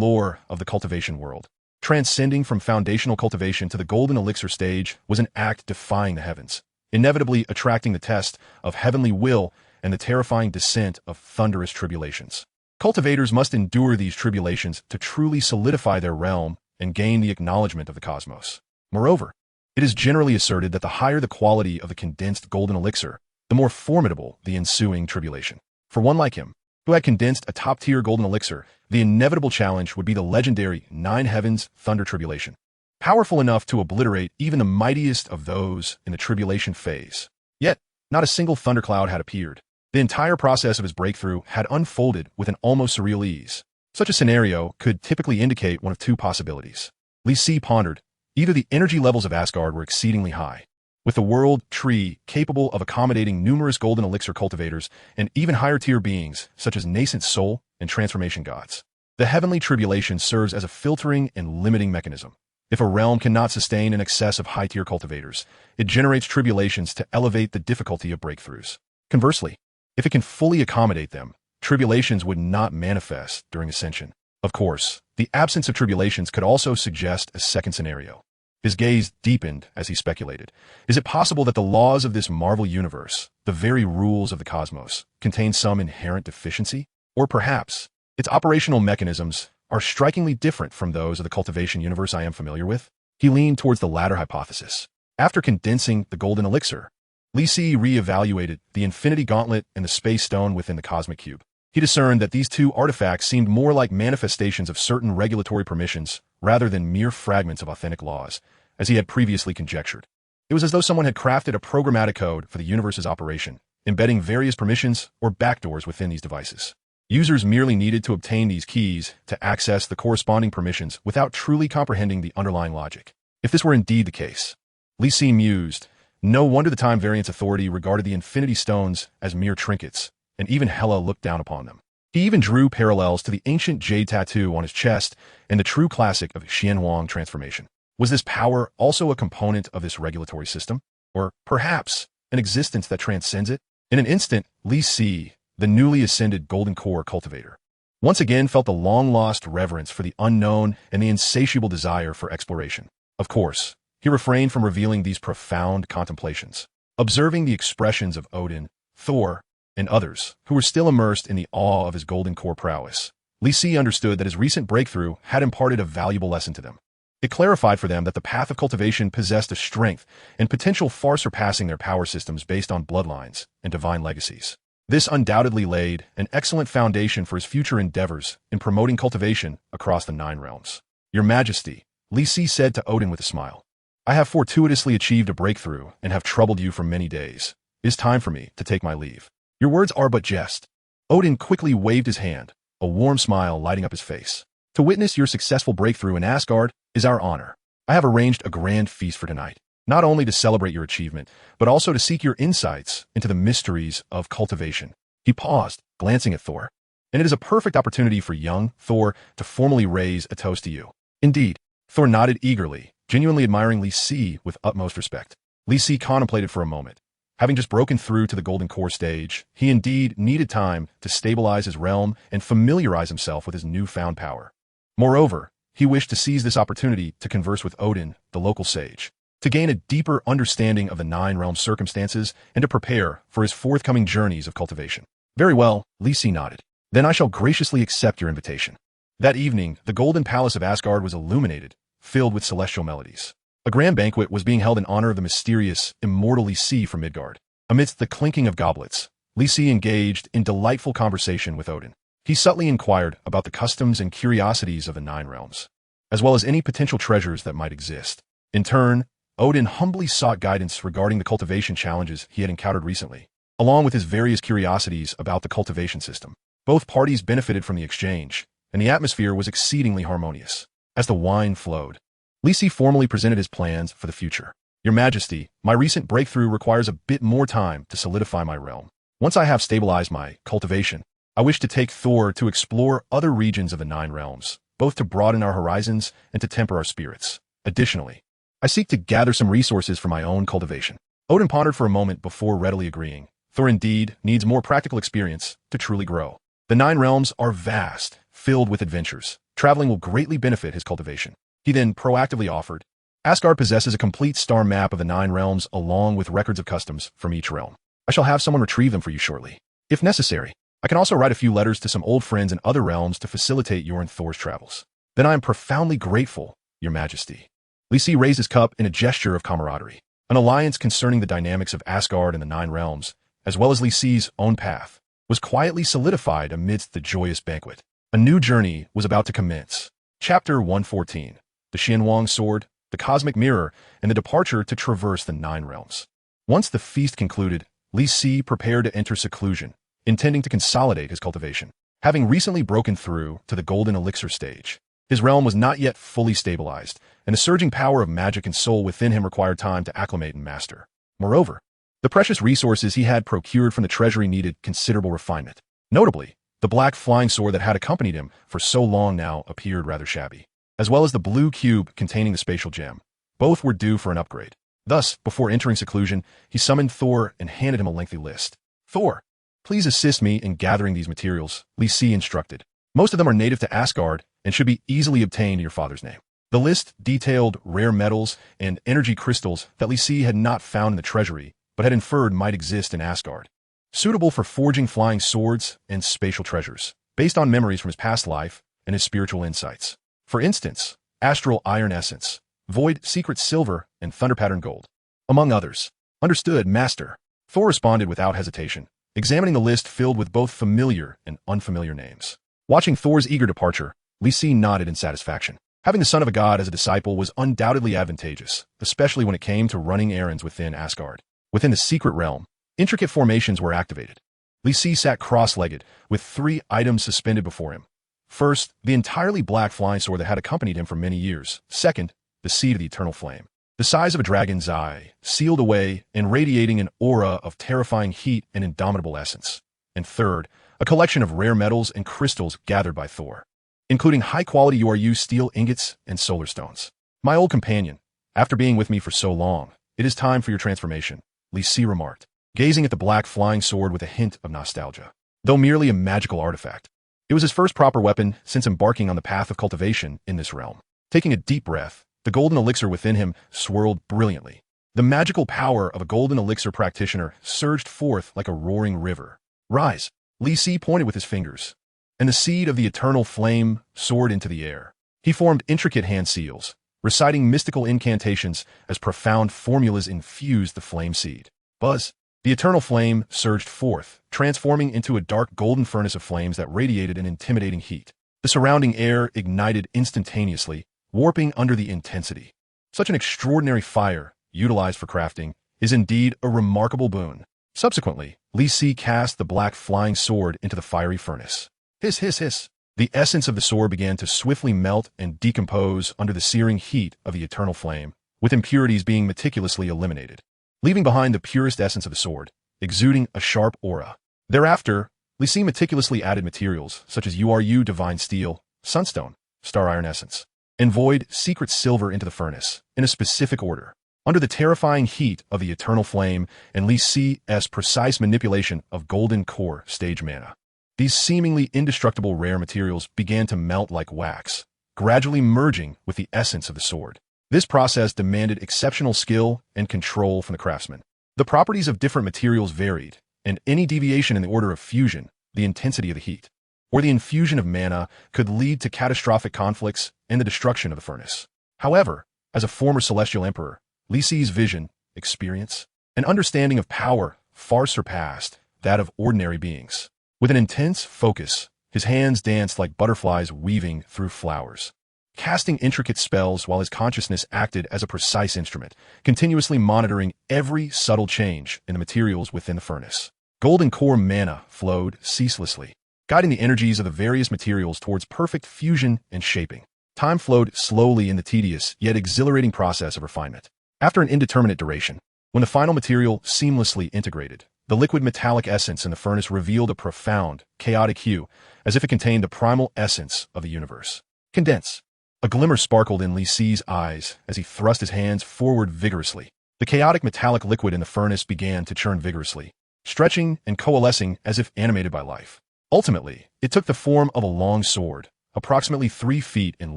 lore of the cultivation world, transcending from foundational cultivation to the golden elixir stage was an act defying the heavens, inevitably attracting the test of heavenly will and the terrifying descent of thunderous tribulations. Cultivators must endure these tribulations to truly solidify their realm and gain the acknowledgement of the cosmos. Moreover, it is generally asserted that the higher the quality of the condensed golden elixir, the more formidable the ensuing tribulation. For one like him, who had condensed a top-tier golden elixir, the inevitable challenge would be the legendary Nine Heavens Thunder Tribulation, powerful enough to obliterate even the mightiest of those in the tribulation phase. Yet, not a single thundercloud had appeared. The entire process of his breakthrough had unfolded with an almost surreal ease. Such a scenario could typically indicate one of two possibilities. Li Si pondered. Either the energy levels of Asgard were exceedingly high, with the world tree capable of accommodating numerous golden elixir cultivators and even higher-tier beings, such as nascent soul and transformation gods. The heavenly tribulation serves as a filtering and limiting mechanism. If a realm cannot sustain an excess of high-tier cultivators, it generates tribulations to elevate the difficulty of breakthroughs. Conversely, if it can fully accommodate them, tribulations would not manifest during ascension. Of course, the absence of tribulations could also suggest a second scenario. His gaze deepened as he speculated. Is it possible that the laws of this Marvel universe, the very rules of the cosmos, contain some inherent deficiency? Or perhaps, its operational mechanisms are strikingly different from those of the cultivation universe I am familiar with? He leaned towards the latter hypothesis. After condensing the golden elixir, Li Si re-evaluated the Infinity Gauntlet and the Space Stone within the Cosmic Cube. He discerned that these two artifacts seemed more like manifestations of certain regulatory permissions rather than mere fragments of authentic laws, as he had previously conjectured. It was as though someone had crafted a programmatic code for the universe's operation, embedding various permissions or backdoors within these devices. Users merely needed to obtain these keys to access the corresponding permissions without truly comprehending the underlying logic. If this were indeed the case, Li Si mused, no wonder the Time Variance Authority regarded the Infinity Stones as mere trinkets, and even Hela looked down upon them. He even drew parallels to the ancient jade tattoo on his chest and the true classic of Xianhuang transformation. Was this power also a component of this regulatory system? Or perhaps an existence that transcends it? In an instant, Li Si, the newly ascended Golden Core cultivator, once again felt the long-lost reverence for the unknown and the insatiable desire for exploration. Of course, he refrained from revealing these profound contemplations. Observing the expressions of Odin, Thor, and others who were still immersed in the awe of his golden core prowess, Li Si understood that his recent breakthrough had imparted a valuable lesson to them. It clarified for them that the path of cultivation possessed a strength and potential far surpassing their power systems based on bloodlines and divine legacies. This undoubtedly laid an excellent foundation for his future endeavors in promoting cultivation across the Nine Realms. Your Majesty, Li Si said to Odin with a smile. I have fortuitously achieved a breakthrough and have troubled you for many days. It is time for me to take my leave. Your words are but jest. Odin quickly waved his hand, a warm smile lighting up his face. To witness your successful breakthrough in Asgard is our honor. I have arranged a grand feast for tonight, not only to celebrate your achievement, but also to seek your insights into the mysteries of cultivation. He paused, glancing at Thor. And it is a perfect opportunity for young Thor to formally raise a toast to you. Indeed, Thor nodded eagerly, genuinely admiring Li Si with utmost respect. Li Si contemplated for a moment. Having just broken through to the Golden Core stage, he indeed needed time to stabilize his realm and familiarize himself with his newfound power. Moreover, he wished to seize this opportunity to converse with Odin, the local sage, to gain a deeper understanding of the Nine Realms' circumstances and to prepare for his forthcoming journeys of cultivation. Very well, Li Si nodded. Then I shall graciously accept your invitation. That evening, the Golden Palace of Asgard was illuminated, filled with celestial melodies. A grand banquet was being held in honor of the mysterious, immortal Li Si from Midgard. Amidst the clinking of goblets, Li Si engaged in delightful conversation with Odin. He subtly inquired about the customs and curiosities of the Nine Realms, as well as any potential treasures that might exist. In turn, Odin humbly sought guidance regarding the cultivation challenges he had encountered recently, along with his various curiosities about the cultivation system. Both parties benefited from the exchange, and the atmosphere was exceedingly harmonious. As the wine flowed, Li Si formally presented his plans for the future. Your Majesty, my recent breakthrough requires a bit more time to solidify my realm. Once I have stabilized my cultivation, I wish to take Thor to explore other regions of the Nine Realms, both to broaden our horizons and to temper our spirits. Additionally, I seek to gather some resources for my own cultivation. Odin pondered for a moment before readily agreeing. Thor indeed needs more practical experience to truly grow. The Nine Realms are vast, filled with adventures. Traveling will greatly benefit his cultivation. He then proactively offered. Asgard possesses a complete star map of the Nine Realms along with records of customs from each realm. I shall have someone retrieve them for you shortly. If necessary, I can also write a few letters to some old friends in other realms to facilitate your and Thor's travels. Then I am profoundly grateful, Your Majesty. Li Si raised his cup in a gesture of camaraderie. An alliance concerning the dynamics of Asgard and the Nine Realms, as well as Li Si's own path, was quietly solidified amidst the joyous banquet. A new journey was about to commence. Chapter 114. The Xianwang Sword, the Cosmic Mirror, and the departure to traverse the Nine Realms. Once the feast concluded, Li Si prepared to enter seclusion, intending to consolidate his cultivation. Having recently broken through to the Golden Elixir stage, his realm was not yet fully stabilized, and the surging power of magic and soul within him required time to acclimate and master. Moreover, the precious resources he had procured from the treasury needed considerable refinement. Notably, the black flying sword that had accompanied him for so long now appeared rather shabby, as well as the blue cube containing the spatial gem. Both were due for an upgrade. Thus, before entering seclusion, he summoned Thor and handed him a lengthy list. Thor, please assist me in gathering these materials, Li Si instructed. Most of them are native to Asgard and should be easily obtained in your father's name. The list detailed rare metals and energy crystals that Li Si had not found in the treasury, but had inferred might exist in Asgard, suitable for forging flying swords and spatial treasures, based on memories from his past life and his spiritual insights. For instance, astral iron essence, void secret silver, and thunder pattern gold, among others. Understood, Master. Thor responded without hesitation, examining the list filled with both familiar and unfamiliar names. Watching Thor's eager departure, Li Si nodded in satisfaction. Having the son of a god as a disciple was undoubtedly advantageous, especially when it came to running errands within Asgard. Within the secret realm, intricate formations were activated. Li Si sat cross-legged, with 3 items suspended before him. First, the entirely black flying sword that had accompanied him for many years. Second, the seed of the eternal flame, the size of a dragon's eye, sealed away and radiating an aura of terrifying heat and indomitable essence. And third, a collection of rare metals and crystals gathered by Thor, including high-quality URU steel ingots and solar stones. My old companion, after being with me for so long, it is time for your transformation, Li Si remarked, gazing at the black flying sword with a hint of nostalgia. Though merely a magical artifact, it was his first proper weapon since embarking on the path of cultivation in this realm. Taking a deep breath, the golden elixir within him swirled brilliantly. The magical power of a golden elixir practitioner surged forth like a roaring river. Rise, Li Si pointed with his fingers, and the seed of the eternal flame soared into the air. He formed intricate hand seals, reciting mystical incantations as profound formulas infused the flame seed. Buzz! The eternal flame surged forth, transforming into a dark golden furnace of flames that radiated an intimidating heat. The surrounding air ignited instantaneously, warping under the intensity. Such an extraordinary fire, utilized for crafting, is indeed a remarkable boon. Subsequently, Li Si cast the black flying sword into the fiery furnace. Hiss, hiss, hiss. The essence of the sword began to swiftly melt and decompose under the searing heat of the eternal flame, with impurities being meticulously eliminated, leaving behind the purest essence of the sword, exuding a sharp aura. Thereafter, Li Si meticulously added materials such as URU divine steel, sunstone, star iron essence, and void secret silver into the furnace, in a specific order, under the terrifying heat of the eternal flame and Li Si's precise manipulation of golden core stage mana. These seemingly indestructible rare materials began to melt like wax, gradually merging with the essence of the sword. This process demanded exceptional skill and control from the craftsman. The properties of different materials varied, and any deviation in the order of fusion, the intensity of the heat, or the infusion of mana could lead to catastrophic conflicts and the destruction of the furnace. However, as a former celestial emperor, Li Si's vision, experience, and understanding of power far surpassed that of ordinary beings. With an intense focus, his hands danced like butterflies weaving through flowers, casting intricate spells while his consciousness acted as a precise instrument, continuously monitoring every subtle change in the materials within the furnace. Golden core mana flowed ceaselessly, guiding the energies of the various materials towards perfect fusion and shaping. Time flowed slowly in the tedious yet exhilarating process of refinement. After an indeterminate duration, when the final material seamlessly integrated, the liquid metallic essence in the furnace revealed a profound, chaotic hue, as if it contained the primal essence of the universe. Condense. A glimmer sparkled in Li Si's eyes as he thrust his hands forward vigorously. The chaotic metallic liquid in the furnace began to churn vigorously, stretching and coalescing as if animated by life. Ultimately, it took the form of a long sword, approximately 3 feet in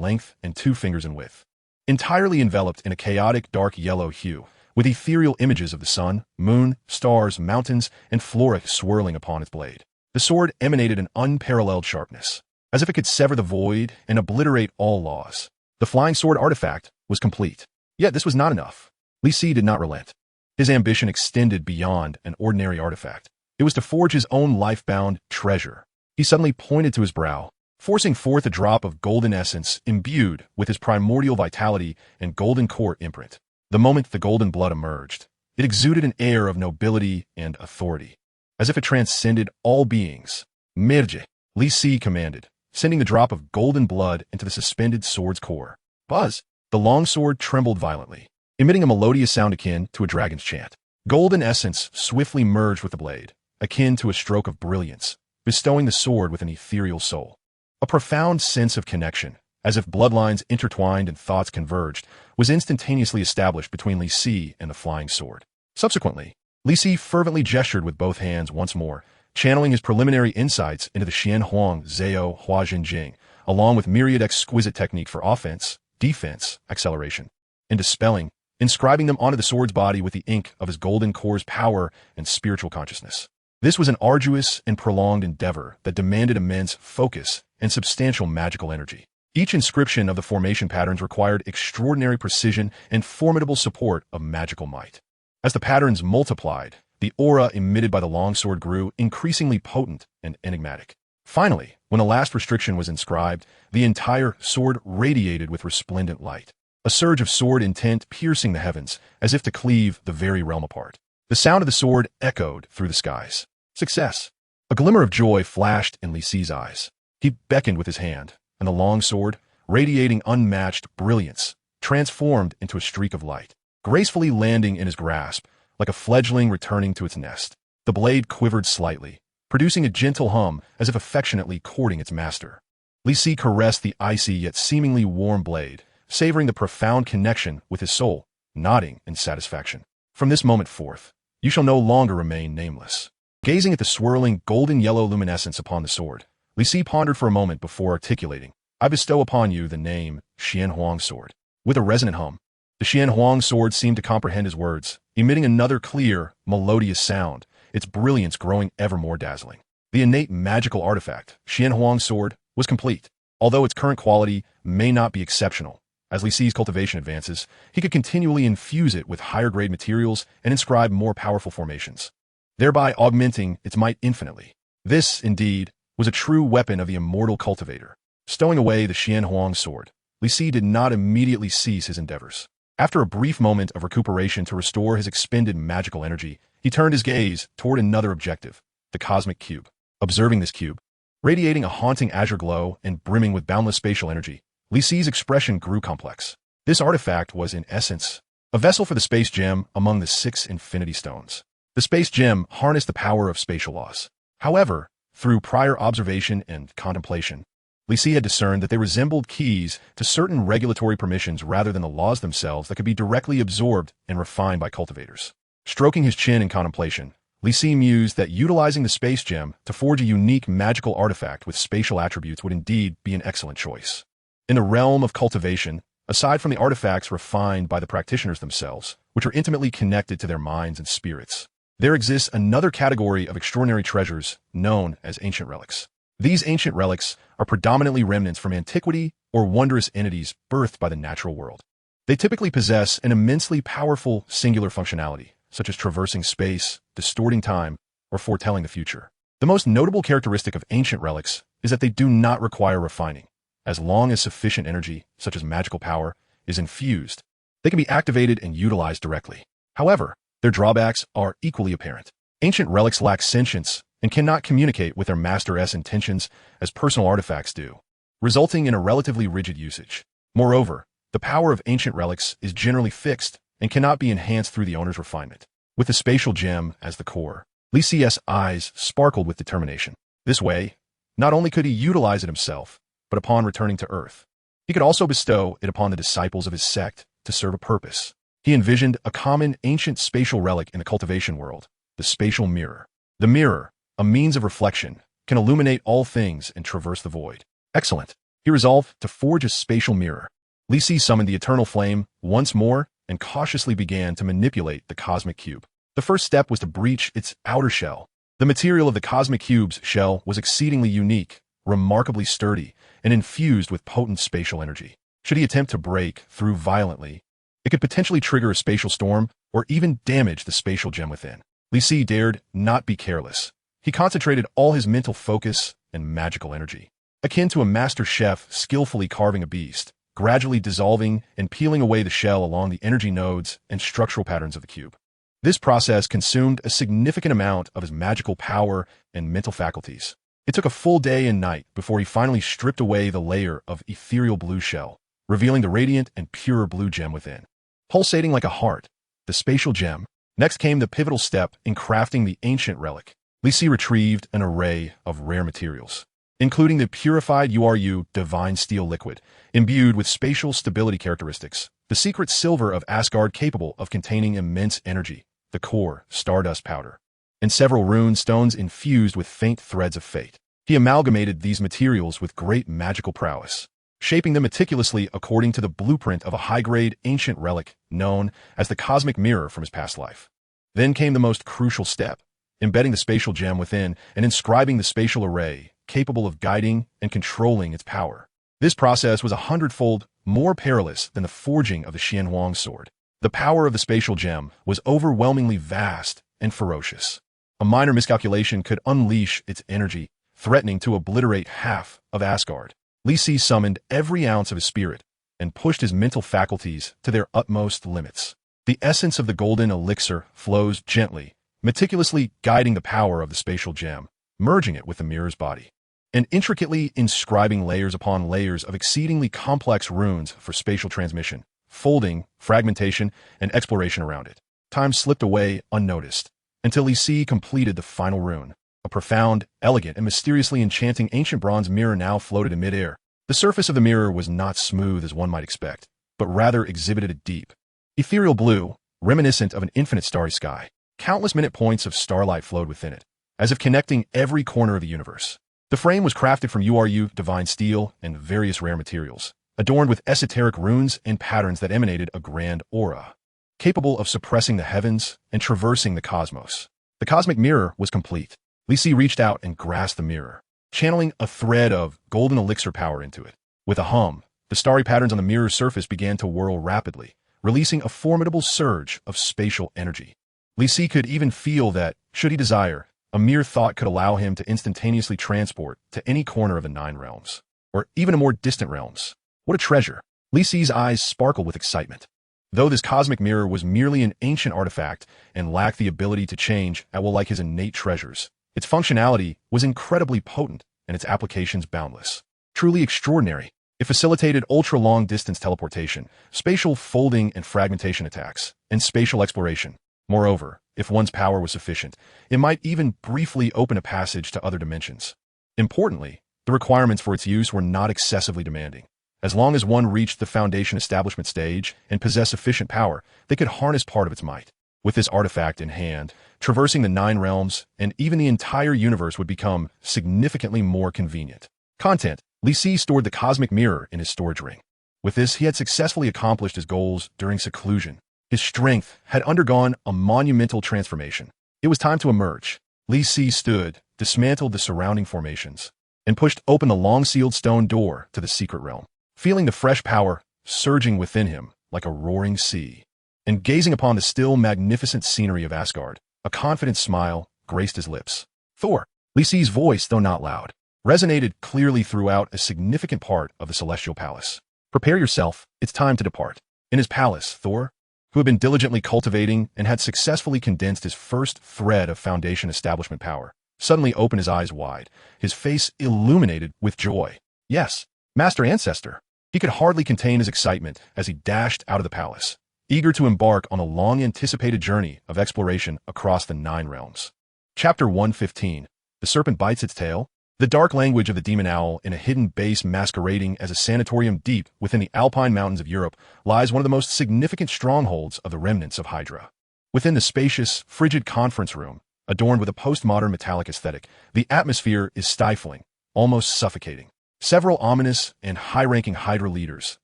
length and 2 fingers in width, entirely enveloped in a chaotic dark yellow hue, with ethereal images of the sun, moon, stars, mountains, and flora swirling upon its blade. The sword emanated an unparalleled sharpness, as if it could sever the void and obliterate all laws. The flying sword artifact was complete. Yet this was not enough. Li Si did not relent. His ambition extended beyond an ordinary artifact. It was to forge his own life-bound treasure. He suddenly pointed to his brow, forcing forth a drop of golden essence imbued with his primordial vitality and golden core imprint. The moment the golden blood emerged, it exuded an air of nobility and authority, as if it transcended all beings. Merge, Li Si commanded, sending the drop of golden blood into the suspended sword's core. Buzz! The long sword trembled violently, emitting a melodious sound akin to a dragon's chant. Golden essence swiftly merged with the blade, akin to a stroke of brilliance, bestowing the sword with an ethereal soul. A profound sense of connection, as if bloodlines intertwined and thoughts converged, was instantaneously established between Li Si and the flying sword. Subsequently, Li Si fervently gestured with both hands once more, channeling his preliminary insights into the Xian Huang Zhao Hua Jinjing, along with myriad exquisite technique for offense, defense, acceleration, and dispelling, inscribing them onto the sword's body with the ink of his golden core's power and spiritual consciousness. This was an arduous and prolonged endeavor that demanded immense focus and substantial magical energy. Each inscription of the formation patterns required extraordinary precision and formidable support of magical might. As the patterns multiplied, the aura emitted by the longsword grew increasingly potent and enigmatic. Finally, when the last restriction was inscribed, the entire sword radiated with resplendent light, a surge of sword intent piercing the heavens as if to cleave the very realm apart. The sound of the sword echoed through the skies. Success! A glimmer of joy flashed in Li Si's eyes. He beckoned with his hand, and the long sword, radiating unmatched brilliance, transformed into a streak of light, gracefully landing in his grasp, like a fledgling returning to its nest. The blade quivered slightly, producing a gentle hum as if affectionately courting its master. Li Si caressed the icy yet seemingly warm blade, savoring the profound connection with his soul, nodding in satisfaction. From this moment forth, you shall no longer remain nameless. Gazing at the swirling golden yellow luminescence upon the sword, Li Si pondered for a moment before articulating, I bestow upon you the name Xian Huang Sword. With a resonant hum, the Xian Huang Sword seemed to comprehend his words, emitting another clear, melodious sound, its brilliance growing ever more dazzling. The innate magical artifact, Xian Huang Sword, was complete. Although its current quality may not be exceptional, as Li Si's cultivation advances, he could continually infuse it with higher-grade materials and inscribe more powerful formations, thereby augmenting its might infinitely. This, indeed, was a true weapon of the immortal cultivator. Stowing away the Xian Huang Sword, Li Li Si did not immediately cease his endeavors. After a brief moment of recuperation to restore his expended magical energy, he turned his gaze toward another objective, the cosmic cube. Observing this cube, radiating a haunting azure glow and brimming with boundless spatial energy, Li Si's expression grew complex. This artifact was, in essence, a vessel for the space gem among the 6 infinity stones. The space gem harnessed the power of spatial laws. However, through prior observation and contemplation, Li Si had discerned that they resembled keys to certain regulatory permissions rather than the laws themselves that could be directly absorbed and refined by cultivators. Stroking his chin in contemplation, Li Si mused that utilizing the space gem to forge a unique magical artifact with spatial attributes would indeed be an excellent choice. In the realm of cultivation, aside from the artifacts refined by the practitioners themselves, which are intimately connected to their minds and spirits, there exists another category of extraordinary treasures known as ancient relics. These ancient relics are predominantly remnants from antiquity or wondrous entities birthed by the natural world. They typically possess an immensely powerful singular functionality, such as traversing space, distorting time, or foretelling the future. The most notable characteristic of ancient relics is that they do not require refining. As long as sufficient energy, such as magical power, is infused, they can be activated and utilized directly. However, their drawbacks are equally apparent. Ancient relics lack sentience and cannot communicate with their master's intentions as personal artifacts do, resulting in a relatively rigid usage. Moreover, the power of ancient relics is generally fixed and cannot be enhanced through the owner's refinement. With the spatial gem as the core, Li Si's eyes sparkled with determination. This way, not only could he utilize it himself, but upon returning to Earth, he could also bestow it upon the disciples of his sect to serve a purpose. He envisioned a common ancient spatial relic in the cultivation world, the spatial mirror. The mirror, a means of reflection, can illuminate all things and traverse the void. Excellent. He resolved to forge a spatial mirror. Li Si summoned the eternal flame once more and cautiously began to manipulate the cosmic cube. The first step was to breach its outer shell. The material of the cosmic cube's shell was exceedingly unique, remarkably sturdy, and infused with potent spatial energy. Should he attempt to break through violently, it could potentially trigger a spatial storm or even damage the spatial gem within. Li Si dared not be careless. He concentrated all his mental focus and magical energy. Akin to a master chef skillfully carving a beast, gradually dissolving and peeling away the shell along the energy nodes and structural patterns of the cube. This process consumed a significant amount of his magical power and mental faculties. It took a full day and night before he finally stripped away the layer of ethereal blue shell, revealing the radiant and pure blue gem within. Pulsating like a heart, the spatial gem. Next came the pivotal step in crafting the ancient relic. Li Si retrieved an array of rare materials, including the purified URU divine steel liquid, imbued with spatial stability characteristics, the secret silver of Asgard capable of containing immense energy, the core stardust powder, and several rune stones infused with faint threads of fate. He amalgamated these materials with great magical prowess, shaping them meticulously according to the blueprint of a high-grade ancient relic known as the cosmic mirror from his past life. Then came the most crucial step, embedding the spatial gem within and inscribing the spatial array, capable of guiding and controlling its power. This process was 100-fold more perilous than the forging of the Xianhuang sword. The power of the spatial gem was overwhelmingly vast and ferocious. A minor miscalculation could unleash its energy, threatening to obliterate half of Asgard. Li Si summoned every ounce of his spirit and pushed his mental faculties to their utmost limits. The essence of the golden elixir flows gently, meticulously guiding the power of the spatial gem, merging it with the mirror's body, and intricately inscribing layers upon layers of exceedingly complex runes for spatial transmission, folding, fragmentation, and exploration around it. Time slipped away unnoticed, until Li Si completed the final rune. A profound, elegant, and mysteriously enchanting ancient bronze mirror now floated in midair. The surface of the mirror was not smooth as one might expect, but rather exhibited a deep, ethereal blue, reminiscent of an infinite starry sky. Countless minute points of starlight flowed within it, as if connecting every corner of the universe. The frame was crafted from URU divine steel and various rare materials, adorned with esoteric runes and patterns that emanated a grand aura, capable of suppressing the heavens and traversing the cosmos. The cosmic mirror was complete. Li Si reached out and grasped the mirror, channeling a thread of golden elixir power into it. With a hum, the starry patterns on the mirror's surface began to whirl rapidly, releasing a formidable surge of spatial energy. Li Si could even feel that, should he desire, a mere thought could allow him to instantaneously transport to any corner of the 9 realms, or even to more distant realms. What a treasure! Li Si's eyes sparkle with excitement. Though this cosmic mirror was merely an ancient artifact and lacked the ability to change at will like his innate treasures, its functionality was incredibly potent and its applications boundless. Truly extraordinary. It facilitated ultra-long-distance teleportation, spatial folding and fragmentation attacks, and spatial exploration. Moreover, if one's power was sufficient, it might even briefly open a passage to other dimensions. Importantly, the requirements for its use were not excessively demanding. As long as one reached the Foundation establishment stage and possessed sufficient power, they could harness part of its might. With this artifact in hand, traversing the 9 realms and even the entire universe would become significantly more convenient. Content. Li Si stored the cosmic mirror in his storage ring. With this, he had successfully accomplished his goals during seclusion. His strength had undergone a monumental transformation. It was time to emerge. Li Si stood, dismantled the surrounding formations, and pushed open the long-sealed stone door to the secret realm. Feeling the fresh power surging within him like a roaring sea, and gazing upon the still magnificent scenery of Asgard, a confident smile graced his lips. Thor. Li Si's voice, though not loud, resonated clearly throughout a significant part of the celestial palace. Prepare yourself, it's time to depart. In his palace, Thor, who had been diligently cultivating and had successfully condensed his first thread of Foundation establishment power, suddenly opened his eyes wide, his face illuminated with joy. Yes, Master Ancestor. He could hardly contain his excitement as he dashed out of the palace, eager to embark on a long-anticipated journey of exploration across the 9 realms. Chapter 115. The Serpent Bites Its Tail. The dark language of the demon owl in a hidden base masquerading as a sanatorium deep within the Alpine mountains of Europe lies one of the most significant strongholds of the remnants of Hydra. Within the spacious, frigid conference room, adorned with a postmodern metallic aesthetic, the atmosphere is stifling, almost suffocating. Several ominous and high-ranking Hydra leaders,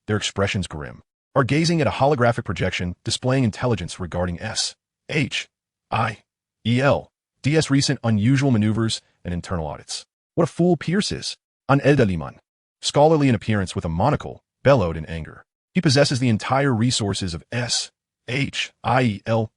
their expressions grim, are gazing at a holographic projection displaying intelligence regarding SHIELD's recent unusual maneuvers and internal audits. What a fool Pierce is! An Eldaliman, scholarly in appearance with a monocle, bellowed in anger. He possesses the entire resources of SHIELD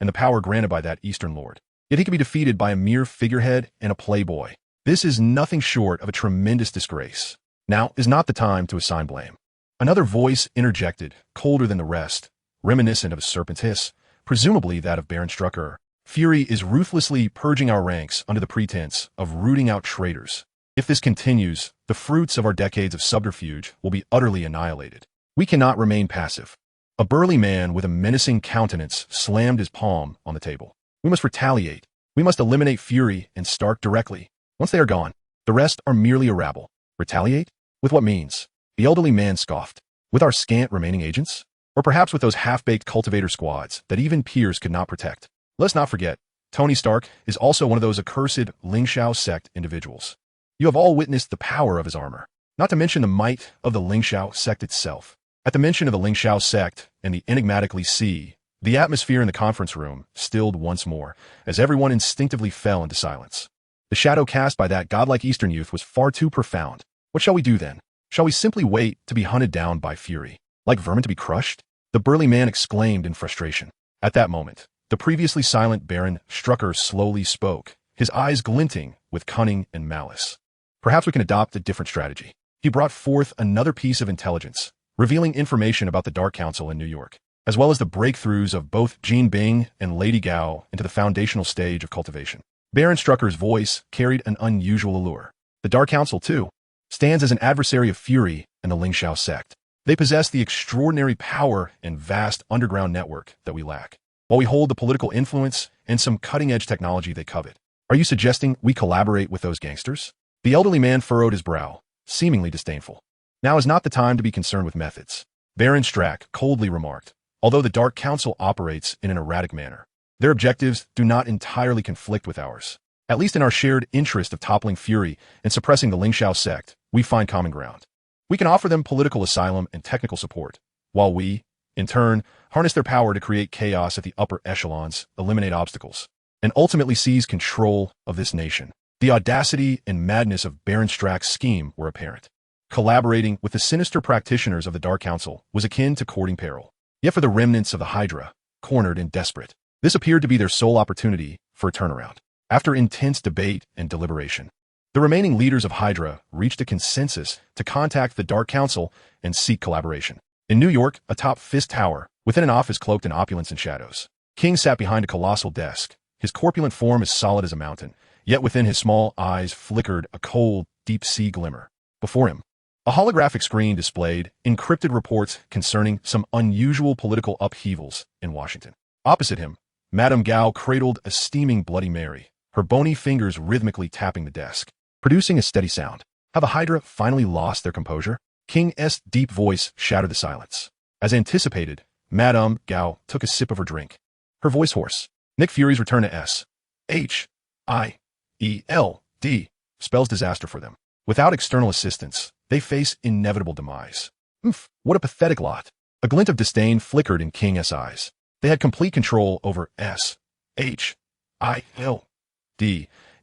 and the power granted by that Eastern Lord. Yet he can be defeated by a mere figurehead and a playboy. This is nothing short of a tremendous disgrace. Now is not the time to assign blame. Another voice interjected, colder than the rest, reminiscent of a serpent's hiss, presumably that of Baron Strucker. Fury is ruthlessly purging our ranks under the pretense of rooting out traitors. If this continues, the fruits of our decades of subterfuge will be utterly annihilated. We cannot remain passive. A burly man with a menacing countenance slammed his palm on the table. We must retaliate. We must eliminate Fury and Stark directly. Once they are gone, the rest are merely a rabble. Retaliate? With what means? The elderly man scoffed. With our scant remaining agents? Or perhaps with those half-baked cultivator squads that even Pierce could not protect? Let's not forget, Tony Stark is also one of those accursed Ling Shao sect individuals. You have all witnessed the power of his armor, not to mention the might of the Ling Shao sect itself. At the mention of the Ling Shao sect and the enigmatically Sea, the atmosphere in the conference room stilled once more, as everyone instinctively fell into silence. The shadow cast by that godlike Eastern youth was far too profound. What shall we do then? Shall we simply wait to be hunted down by Fury, like vermin to be crushed? The burly man exclaimed in frustration. At that moment, the previously silent Baron Strucker slowly spoke, his eyes glinting with cunning and malice. Perhaps we can adopt a different strategy. He brought forth another piece of intelligence, revealing information about the Dark Council in New York, as well as the breakthroughs of both Jean Bing and Lady Gao into the foundational stage of cultivation. Baron Strucker's voice carried an unusual allure. The Dark Council, too, stands as an adversary of Fury and the Ling Shao sect. They possess the extraordinary power and vast underground network that we lack, while we hold the political influence and some cutting-edge technology they covet. Are you suggesting we collaborate with those gangsters? The elderly man furrowed his brow, seemingly disdainful. Now is not the time to be concerned with methods, Baron Strack coldly remarked. Although the Dark Council operates in an erratic manner, their objectives do not entirely conflict with ours. At least in our shared interest of toppling Fury and suppressing the Ling Shao sect, we find common ground. We can offer them political asylum and technical support, while we, in turn, harness their power to create chaos at the upper echelons, eliminate obstacles, and ultimately seize control of this nation. The audacity and madness of Baron Strack's scheme were apparent. Collaborating with the sinister practitioners of the Dark Council was akin to courting peril. Yet for the remnants of the Hydra, cornered and desperate, this appeared to be their sole opportunity for a turnaround. After intense debate and deliberation, The remaining leaders of Hydra reached a consensus to contact the Dark Council and seek collaboration. In New York, atop Fist Tower, within an office cloaked in opulence and shadows, King sat behind a colossal desk, his corpulent form as solid as a mountain, yet within his small eyes flickered a cold, deep-sea glimmer. Before him, a holographic screen displayed encrypted reports concerning some unusual political upheavals in Washington. Opposite him, Madame Gao cradled a steaming Bloody Mary, her bony fingers rhythmically tapping the desk, producing a steady sound. Have the Hydra finally lost their composure? King's deep voice shattered the silence. As anticipated, Madame Gao took a sip of her drink, her voice hoarse. Nick Fury's return to S-H-I-E-L-D spells disaster for them. Without external assistance, they face inevitable demise. What a pathetic lot. A glint of disdain flickered in King's eyes. They had complete control over S-H-I-L-D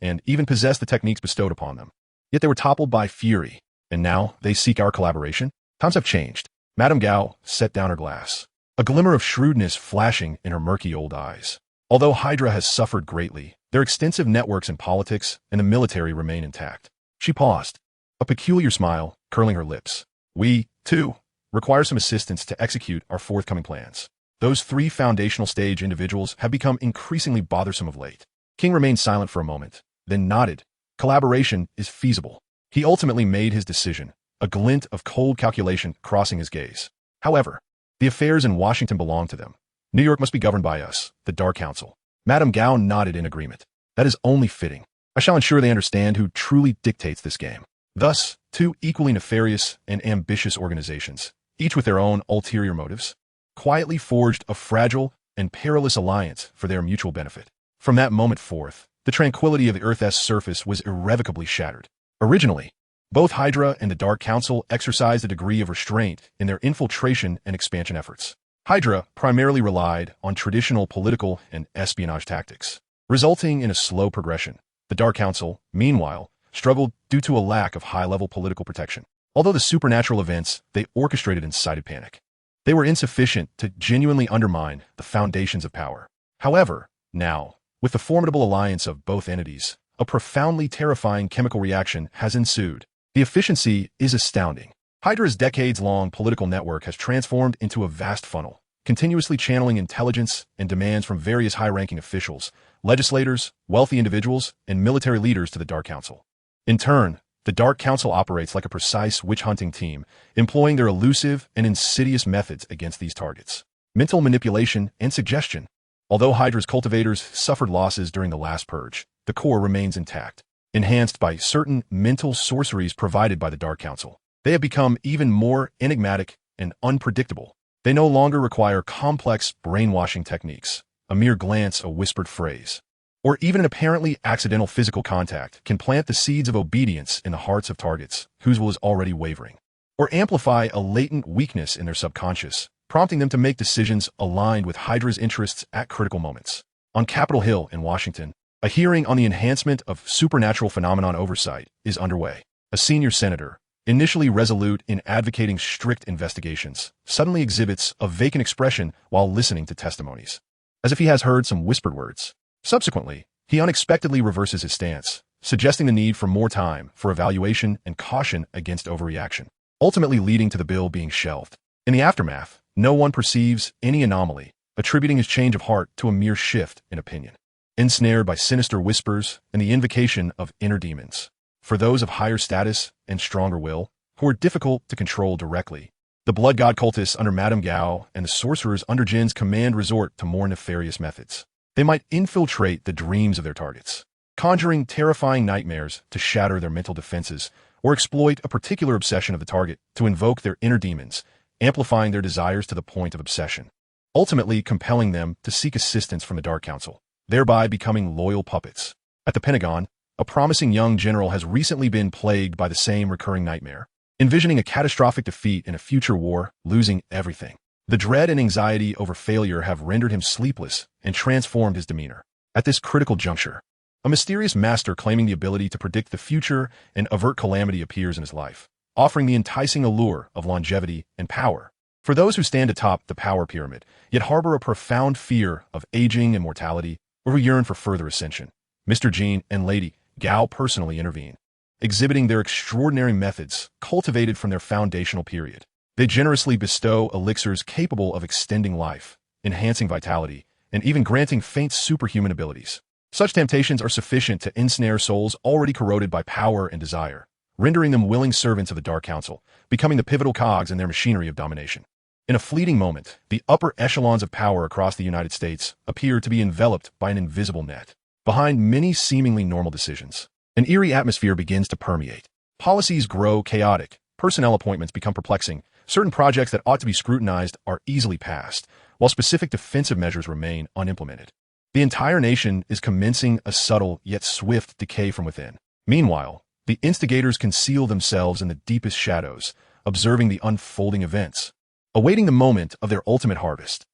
and even possessed the techniques bestowed upon them. Yet they were toppled by Fury, and now they seek our collaboration? Times have changed. Madame Gao set down her glass, a glimmer of shrewdness flashing in her murky old eyes. Although Hydra has suffered greatly, their extensive networks in politics and the military remain intact. She paused, a peculiar smile curling her lips. We, too, require some assistance to execute our forthcoming plans. Those three foundational stage individuals have become increasingly bothersome of late. King remained silent for a moment, then nodded. Collaboration is feasible. He ultimately made his decision, a glint of cold calculation crossing his gaze. However, the affairs in Washington belong to them. New York must be governed by us, the Dark Council. Madame Gao nodded in agreement. That is only fitting. I shall ensure they understand who truly dictates this game. Thus, two equally nefarious and ambitious organizations, each with their own ulterior motives, quietly forged a fragile and perilous alliance for their mutual benefit. From that moment forth, the tranquility of the Earth's surface was irrevocably shattered. Originally, both Hydra and the Dark Council exercised a degree of restraint in their infiltration and expansion efforts. Hydra primarily relied on traditional political and espionage tactics, resulting in a slow progression. The Dark Council, meanwhile, struggled due to a lack of high-level political protection. Although the supernatural events they orchestrated incited panic, they were insufficient to genuinely undermine the foundations of power. However, now, with the formidable alliance of both entities, a profoundly terrifying chemical reaction has ensued. The efficiency is astounding. Hydra's decades-long political network has transformed into a vast funnel, continuously channeling intelligence and demands from various high-ranking officials, legislators, wealthy individuals, and military leaders to the Dark Council. In turn, the Dark Council operates like a precise witch-hunting team, employing their elusive and insidious methods against these targets. Mental manipulation and suggestion. Although Hydra's cultivators suffered losses during the last purge, the core remains intact, enhanced by certain mental sorceries provided by the Dark Council. They have become even more enigmatic and unpredictable. They no longer require complex brainwashing techniques. A mere glance, a whispered phrase, or even an apparently accidental physical contact can plant the seeds of obedience in the hearts of targets whose will is already wavering, or amplify a latent weakness in their subconscious, prompting them to make decisions aligned with Hydra's interests at critical moments. On Capitol Hill in Washington, a hearing on the enhancement of supernatural phenomenon oversight is underway. A senior senator, initially resolute in advocating strict investigations, suddenly exhibits a vacant expression while listening to testimonies, as if he has heard some whispered words. Subsequently, he unexpectedly reverses his stance, suggesting the need for more time for evaluation and caution against overreaction, ultimately leading to the bill being shelved. In the aftermath, no one perceives any anomaly, attributing his change of heart to a mere shift in opinion. Ensnared by sinister whispers and the invocation of inner demons. For those of higher status and stronger will, who are difficult to control directly, the blood god cultists under Madame Gao and the sorcerers under Jin's command resort to more nefarious methods. They might infiltrate the dreams of their targets, conjuring terrifying nightmares to shatter their mental defenses, or exploit a particular obsession of the target to invoke their inner demons, amplifying their desires to the point of obsession, ultimately compelling them to seek assistance from the Dark Council, thereby becoming loyal puppets. At the Pentagon, a promising young general has recently been plagued by the same recurring nightmare, envisioning a catastrophic defeat in a future war, losing everything. The dread and anxiety over failure have rendered him sleepless and transformed his demeanor. At this critical juncture, a mysterious master claiming the ability to predict the future and avert calamity appears in his life, offering the enticing allure of longevity and power. For those who stand atop the power pyramid, yet harbor a profound fear of aging and mortality, or who yearn for further ascension, Mr. Jean and Lady Gao personally intervene. exhibiting their extraordinary methods cultivated from their foundational period. They generously bestow elixirs capable of extending life, enhancing vitality, and even granting faint superhuman abilities. Such temptations are sufficient to ensnare souls already corroded by power and desire, rendering them willing servants of the Dark Council, becoming the pivotal cogs in their machinery of domination. In a fleeting moment, the upper echelons of power across the United States appear to be enveloped by an invisible net. Behind many seemingly normal decisions, an eerie atmosphere begins to permeate. Policies grow chaotic, personnel appointments become perplexing, certain projects that ought to be scrutinized are easily passed, while specific defensive measures remain unimplemented. The entire nation is commencing a subtle yet swift decay from within. Meanwhile, the instigators conceal themselves in the deepest shadows, observing the unfolding events, awaiting the moment of their ultimate harvest.